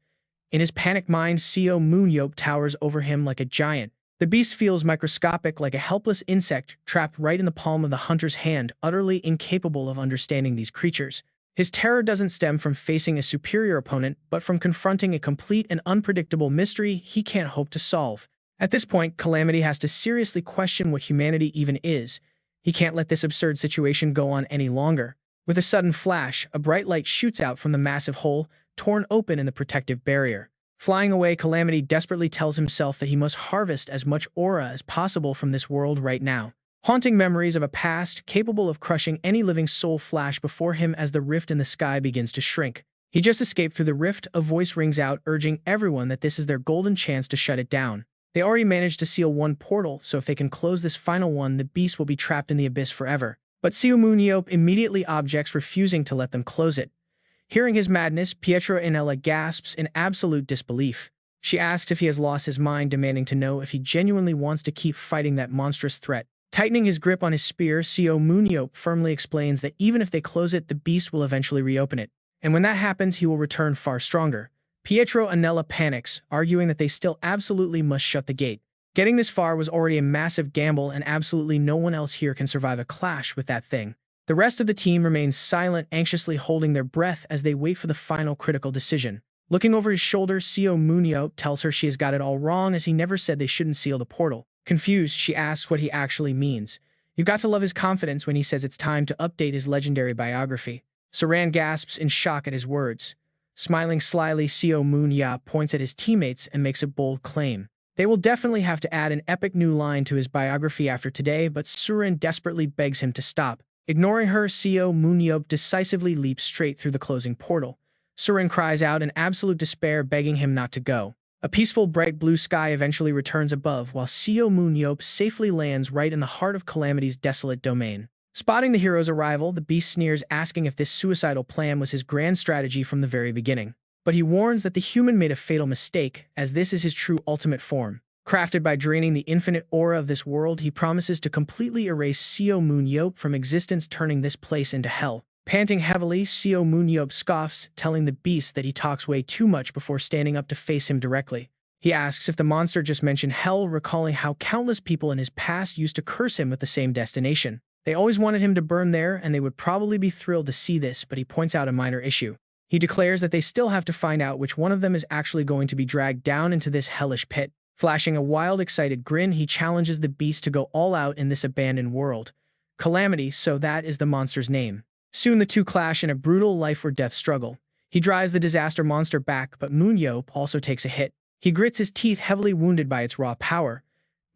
In his panicked mind, Seo Moon-yeop towers over him like a giant. The beast feels microscopic, like a helpless insect trapped right in the palm of the hunter's hand, utterly incapable of understanding these creatures. His terror doesn't stem from facing a superior opponent, but from confronting a complete and unpredictable mystery he can't hope to solve. At this point, Calamity has to seriously question what humanity even is. He can't let this absurd situation go on any longer. With a sudden flash, a bright light shoots out from the massive hole, torn open in the protective barrier. Flying away, Calamity desperately tells himself that he must harvest as much aura as possible from this world right now. Haunting memories of a past capable of crushing any living soul flash before him as the rift in the sky begins to shrink. He just escaped through the rift, a voice rings out urging everyone that this is their golden chance to shut it down. They already managed to seal one portal, so if they can close this final one, the beast will be trapped in the abyss forever. But Seo Moon-yeop immediately objects, refusing to let them close it. Hearing his madness, Pietro-Anella gasps in absolute disbelief. She asks if he has lost his mind, demanding to know if he genuinely wants to keep fighting that monstrous threat. Tightening his grip on his spear, Seo Moon-yeop firmly explains that even if they close it, the beast will eventually reopen it. And when that happens, he will return far stronger. Pietro-Anella panics, arguing that they still absolutely must shut the gate. Getting this far was already a massive gamble, and absolutely no one else here can survive a clash with that thing. The rest of the team remains silent, anxiously holding their breath as they wait for the final critical decision. Looking over his shoulder, Seo Moon-yeop tells her she has got it all wrong, as he never said they shouldn't seal the portal. Confused, she asks what he actually means. You've got to love his confidence when he says it's time to update his legendary biography. Saran gasps in shock at his words. Smiling slyly, Seo Moon-yeop points at his teammates and makes a bold claim. They will definitely have to add an epic new line to his biography after today, but Surin desperately begs him to stop. Ignoring her, Seo Moon-yeop decisively leaps straight through the closing portal. Surin cries out in absolute despair, begging him not to go. A peaceful, bright blue sky eventually returns above, while Seo Moon-yeop safely lands right in the heart of Calamity's desolate domain. Spotting the hero's arrival, the beast sneers, asking if this suicidal plan was his grand strategy from the very beginning. But he warns that the human made a fatal mistake, as this is his true ultimate form. Crafted by draining the infinite aura of this world, he promises to completely erase Seo Moon-yeop from existence, turning this place into hell. Panting heavily, Seo Moon-yeop scoffs, telling the beast that he talks way too much before standing up to face him directly. He asks if the monster just mentioned hell, recalling how countless people in his past used to curse him with the same destination. They always wanted him to burn there, and they would probably be thrilled to see this, but he points out a minor issue. He declares that they still have to find out which one of them is actually going to be dragged down into this hellish pit. Flashing a wild, excited grin, he challenges the beast to go all out in this abandoned world. Calamity, so that is the monster's name. Soon the two clash in a brutal life-or-death struggle. He drives the disaster monster back, but Moon-yeop also takes a hit. He grits his teeth, heavily wounded by its raw power.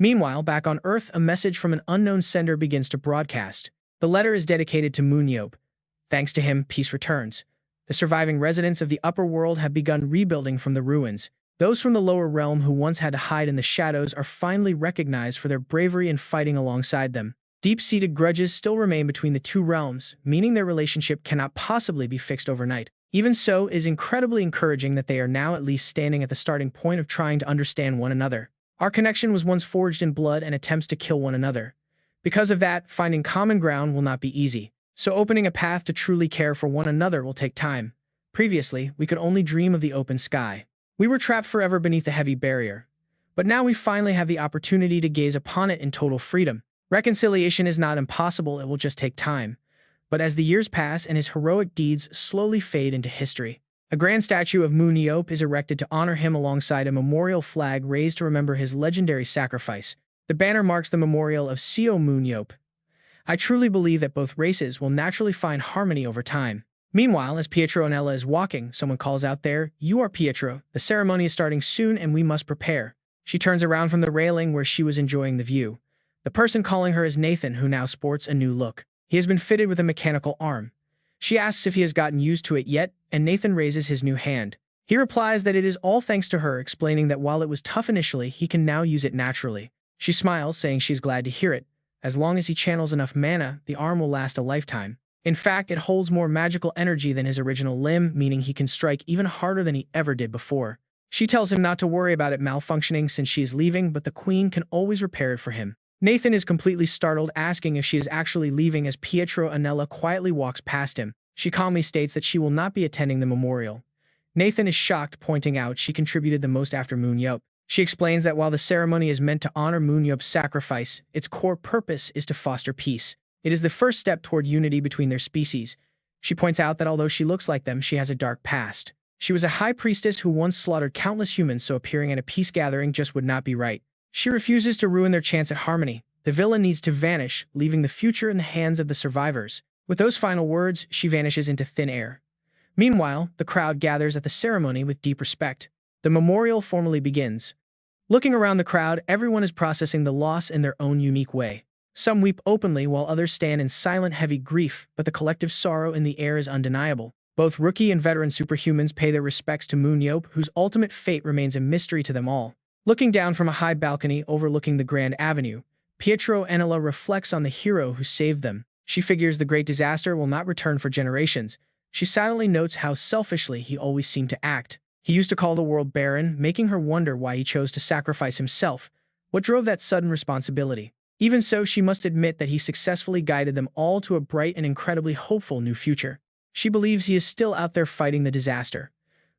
Meanwhile, back on Earth, a message from an unknown sender begins to broadcast. The letter is dedicated to Moon-yeop. Thanks to him, peace returns. The surviving residents of the upper world have begun rebuilding from the ruins. Those from the lower realm who once had to hide in the shadows are finally recognized for their bravery in fighting alongside them. Deep-seated grudges still remain between the two realms, meaning their relationship cannot possibly be fixed overnight. Even so, it is incredibly encouraging that they are now at least standing at the starting point of trying to understand one another. Our connection was once forged in blood and attempts to kill one another. Because of that, finding common ground will not be easy. So opening a path to truly care for one another will take time. Previously, we could only dream of the open sky. We were trapped forever beneath the heavy barrier. But now we finally have the opportunity to gaze upon it in total freedom. Reconciliation is not impossible, it will just take time. But as the years pass and his heroic deeds slowly fade into history, a grand statue of Moon-yeop is erected to honor him alongside a memorial flag raised to remember his legendary sacrifice. The banner marks the memorial of Seo Moon-yeop. I truly believe that both races will naturally find harmony over time. Meanwhile, as Pietro-Anella is walking, someone calls out there, "You are Pietro. The ceremony is starting soon and we must prepare." She turns around from the railing where she was enjoying the view. The person calling her is Nathan, who now sports a new look. He has been fitted with a mechanical arm. She asks if he has gotten used to it yet, and Nathan raises his new hand. He replies that it is all thanks to her, explaining that while it was tough initially, he can now use it naturally. She smiles, saying she's glad to hear it. As long as he channels enough mana, the arm will last a lifetime. In fact, it holds more magical energy than his original limb, meaning he can strike even harder than he ever did before. She tells him not to worry about it malfunctioning since she is leaving, but the queen can always repair it for him. Nathan is completely startled, asking if she is actually leaving as Pietro-Anella quietly walks past him. She calmly states that she will not be attending the memorial. Nathan is shocked, pointing out she contributed the most after Moon-yeop. She explains that while the ceremony is meant to honor Moon-yeop's sacrifice, its core purpose is to foster peace. It is the first step toward unity between their species. She points out that although she looks like them, she has a dark past. She was a high priestess who once slaughtered countless humans, so appearing at a peace gathering just would not be right. She refuses to ruin their chance at harmony. The villain needs to vanish, leaving the future in the hands of the survivors. With those final words, she vanishes into thin air. Meanwhile, the crowd gathers at the ceremony with deep respect. The memorial formally begins. Looking around the crowd, everyone is processing the loss in their own unique way. Some weep openly while others stand in silent, heavy grief, but the collective sorrow in the air is undeniable. Both rookie and veteran superhumans pay their respects to Moon-yeop, whose ultimate fate remains a mystery to them all. Looking down from a high balcony overlooking the Grand Avenue, Pietro Enola reflects on the hero who saved them. She figures the great disaster will not return for generations. She silently notes how selfishly he always seemed to act. He used to call the world barren, making her wonder why he chose to sacrifice himself. What drove that sudden responsibility? Even so, she must admit that he successfully guided them all to a bright and incredibly hopeful new future. She believes he is still out there fighting the disaster.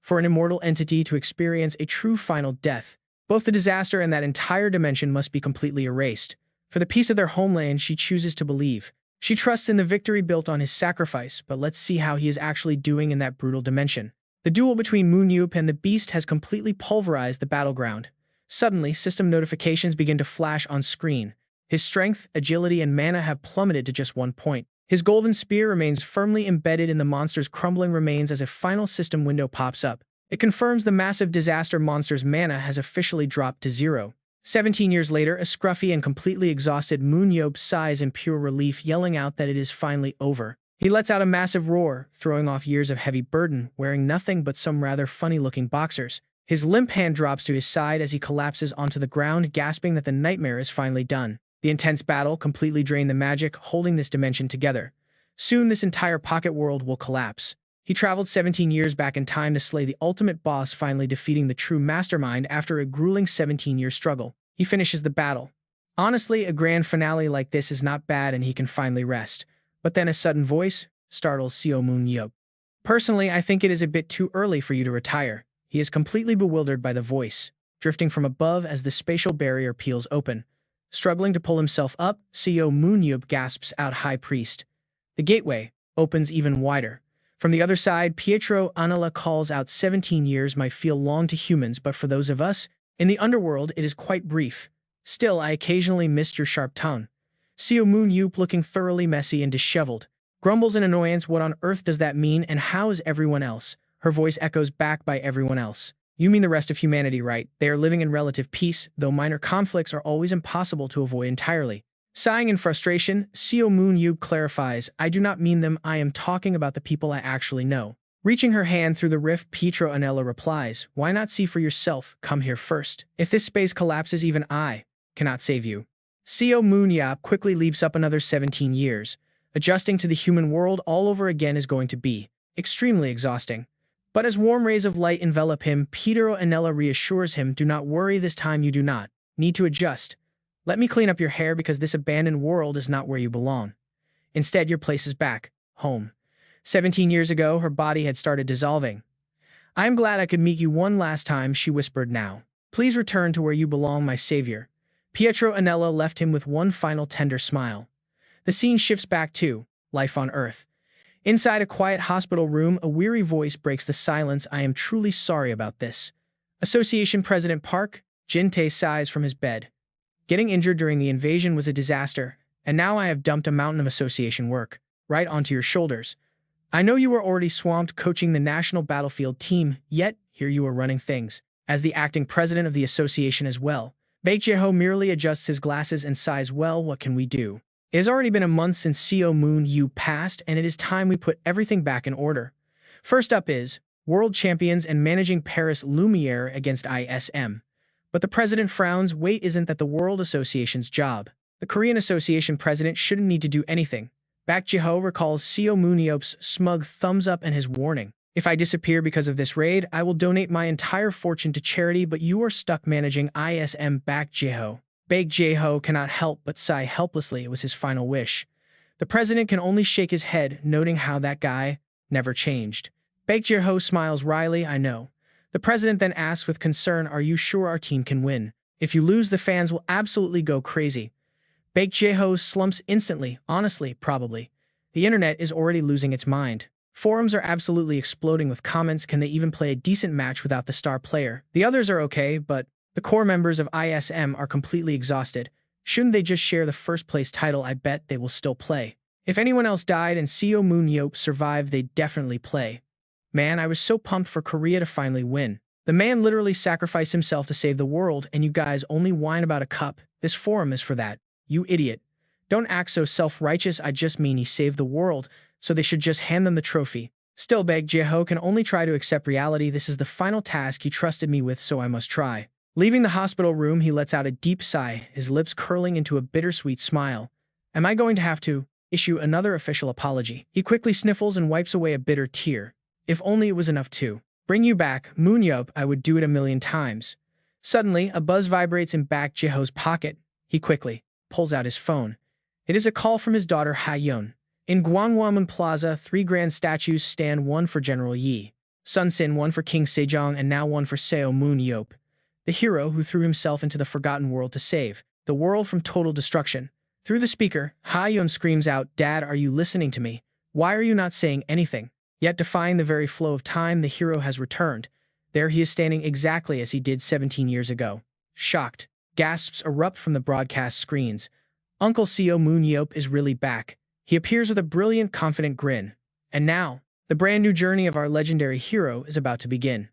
For an immortal entity to experience a true final death, both the disaster and that entire dimension must be completely erased. For the peace of their homeland, she chooses to believe. She trusts in the victory built on his sacrifice, but let's see how he is actually doing in that brutal dimension. The duel between Moon-yeop and the Beast has completely pulverized the battleground. Suddenly, system notifications begin to flash on screen. His strength, agility, and mana have plummeted to just 1 point. His golden spear remains firmly embedded in the monster's crumbling remains as a final system window pops up. It confirms the massive disaster monster's mana has officially dropped to 0. 17 years later, a scruffy and completely exhausted Moon-yeop sighs in pure relief, yelling out that it is finally over. He lets out a massive roar, throwing off years of heavy burden, wearing nothing but some rather funny-looking boxers. His limp hand drops to his side as he collapses onto the ground, gasping that the nightmare is finally done. The intense battle completely drained the magic holding this dimension together. Soon, this entire pocket world will collapse. He traveled 17 years back in time to slay the ultimate boss, finally defeating the true mastermind after a grueling 17-year struggle. He finishes the battle. Honestly, a grand finale like this is not bad and he can finally rest. But then a sudden voice startles Seo Moon-yeop. Personally, I think it is a bit too early for you to retire. He is completely bewildered by the voice, drifting from above as the spatial barrier peels open. Struggling to pull himself up, Seo Moon-yeop gasps out, "High Priest." The gateway opens even wider. From the other side, Pietro Enola calls out, 17 years might feel long to humans, but for those of us in the underworld, it is quite brief. Still, I occasionally missed your sharp tongue. Seo Moon-yeop, looking thoroughly messy and disheveled, grumbles in annoyance. What on earth does that mean, and how is everyone else? Her voice echoes back by everyone else. You mean the rest of humanity, right? They are living in relative peace, though minor conflicts are always impossible to avoid entirely. Sighing in frustration, Seo Moon-yeop clarifies, I do not mean them, I am talking about the people I actually know. Reaching her hand through the rift, Pietro Enola replies, why not see for yourself? Come here first. If this space collapses, even I cannot save you. Seo Moon-yeop quickly leaps up another 17 years. Adjusting to the human world all over again is going to be extremely exhausting. But as warm rays of light envelop him, Pietro Enola reassures him, do not worry, this time you do not need to adjust. Let me clean up your hair because this abandoned world is not where you belong. Instead, your place is back, home. 17 years ago, her body had started dissolving. I am glad I could meet you one last time, she whispered now. Please return to where you belong, my savior. Pietro Enola left him with one final tender smile. The scene shifts back to life on Earth. Inside a quiet hospital room, a weary voice breaks the silence. I am truly sorry about this. Association President Park Jin-tae sighs from his bed. Getting injured during the invasion was a disaster, and now I have dumped a mountain of association work right onto your shoulders. I know you were already swamped coaching the national battlefield team, yet here you are running things as the acting president of the association as well. Baek Jae-ho merely adjusts his glasses and sighs, well, what can we do? It has already been a month since Seo Moon-yeop passed, and it is time we put everything back in order. First up is world champions and managing Paris Lumiere against ISM. But the president frowns. Wait, isn't that the World Association's job? The Korean Association president shouldn't need to do anything. Baek Jae-ho recalls Seo Moon-yeop's smug thumbs up and his warning. If I disappear because of this raid, I will donate my entire fortune to charity, but you are stuck managing ISM. Baek Jae-ho. Baek Jae-ho cannot help but sigh helplessly. It was his final wish. The president can only shake his head, noting how that guy never changed. Baek Jae-ho smiles wryly, I know. The president then asks with concern, are you sure our team can win? If you lose, the fans will absolutely go crazy. Baek Jae-ho slumps instantly. Honestly, probably. The internet is already losing its mind. Forums are absolutely exploding with comments. Can they even play a decent match without the star player? The others are okay, but the core members of ISM are completely exhausted. Shouldn't they just share the first place title? I bet they will still play. If anyone else died and Seo Moon-yeop survived, they'd definitely play. Man, I was so pumped for Korea to finally win. The man literally sacrificed himself to save the world, and you guys only whine about a cup. This forum is for that. You idiot. Don't act so self-righteous. I just mean he saved the world, so they should just hand them the trophy. Still, Baek Jae-ho can only try to accept reality. This is the final task he trusted me with, so I must try. Leaving the hospital room, he lets out a deep sigh, his lips curling into a bittersweet smile. Am I going to have to issue another official apology? He quickly sniffles and wipes away a bitter tear. If only it was enough to bring you back, Moon-yeop, I would do it a million times. Suddenly, a buzz vibrates in back Jiho's pocket. He quickly pulls out his phone. It is a call from his daughter Ha-yeon. In Gwanghwamun Plaza, 3 grand statues stand, one for General Yi Sun-sin, one for King Sejong, and now one for Seo Moon-yeop, the hero who threw himself into the forgotten world to save the world from total destruction. Through the speaker, Ha-yeon screams out, "Dad, are you listening to me? Why are you not saying anything?" Yet, defying the very flow of time, the hero has returned. There he is, standing exactly as he did 17 years ago. Shocked gasps erupt from the broadcast screens. Uncle Seo Moon-yeop is really back. He appears with a brilliant, confident grin. And now, the brand new journey of our legendary hero is about to begin.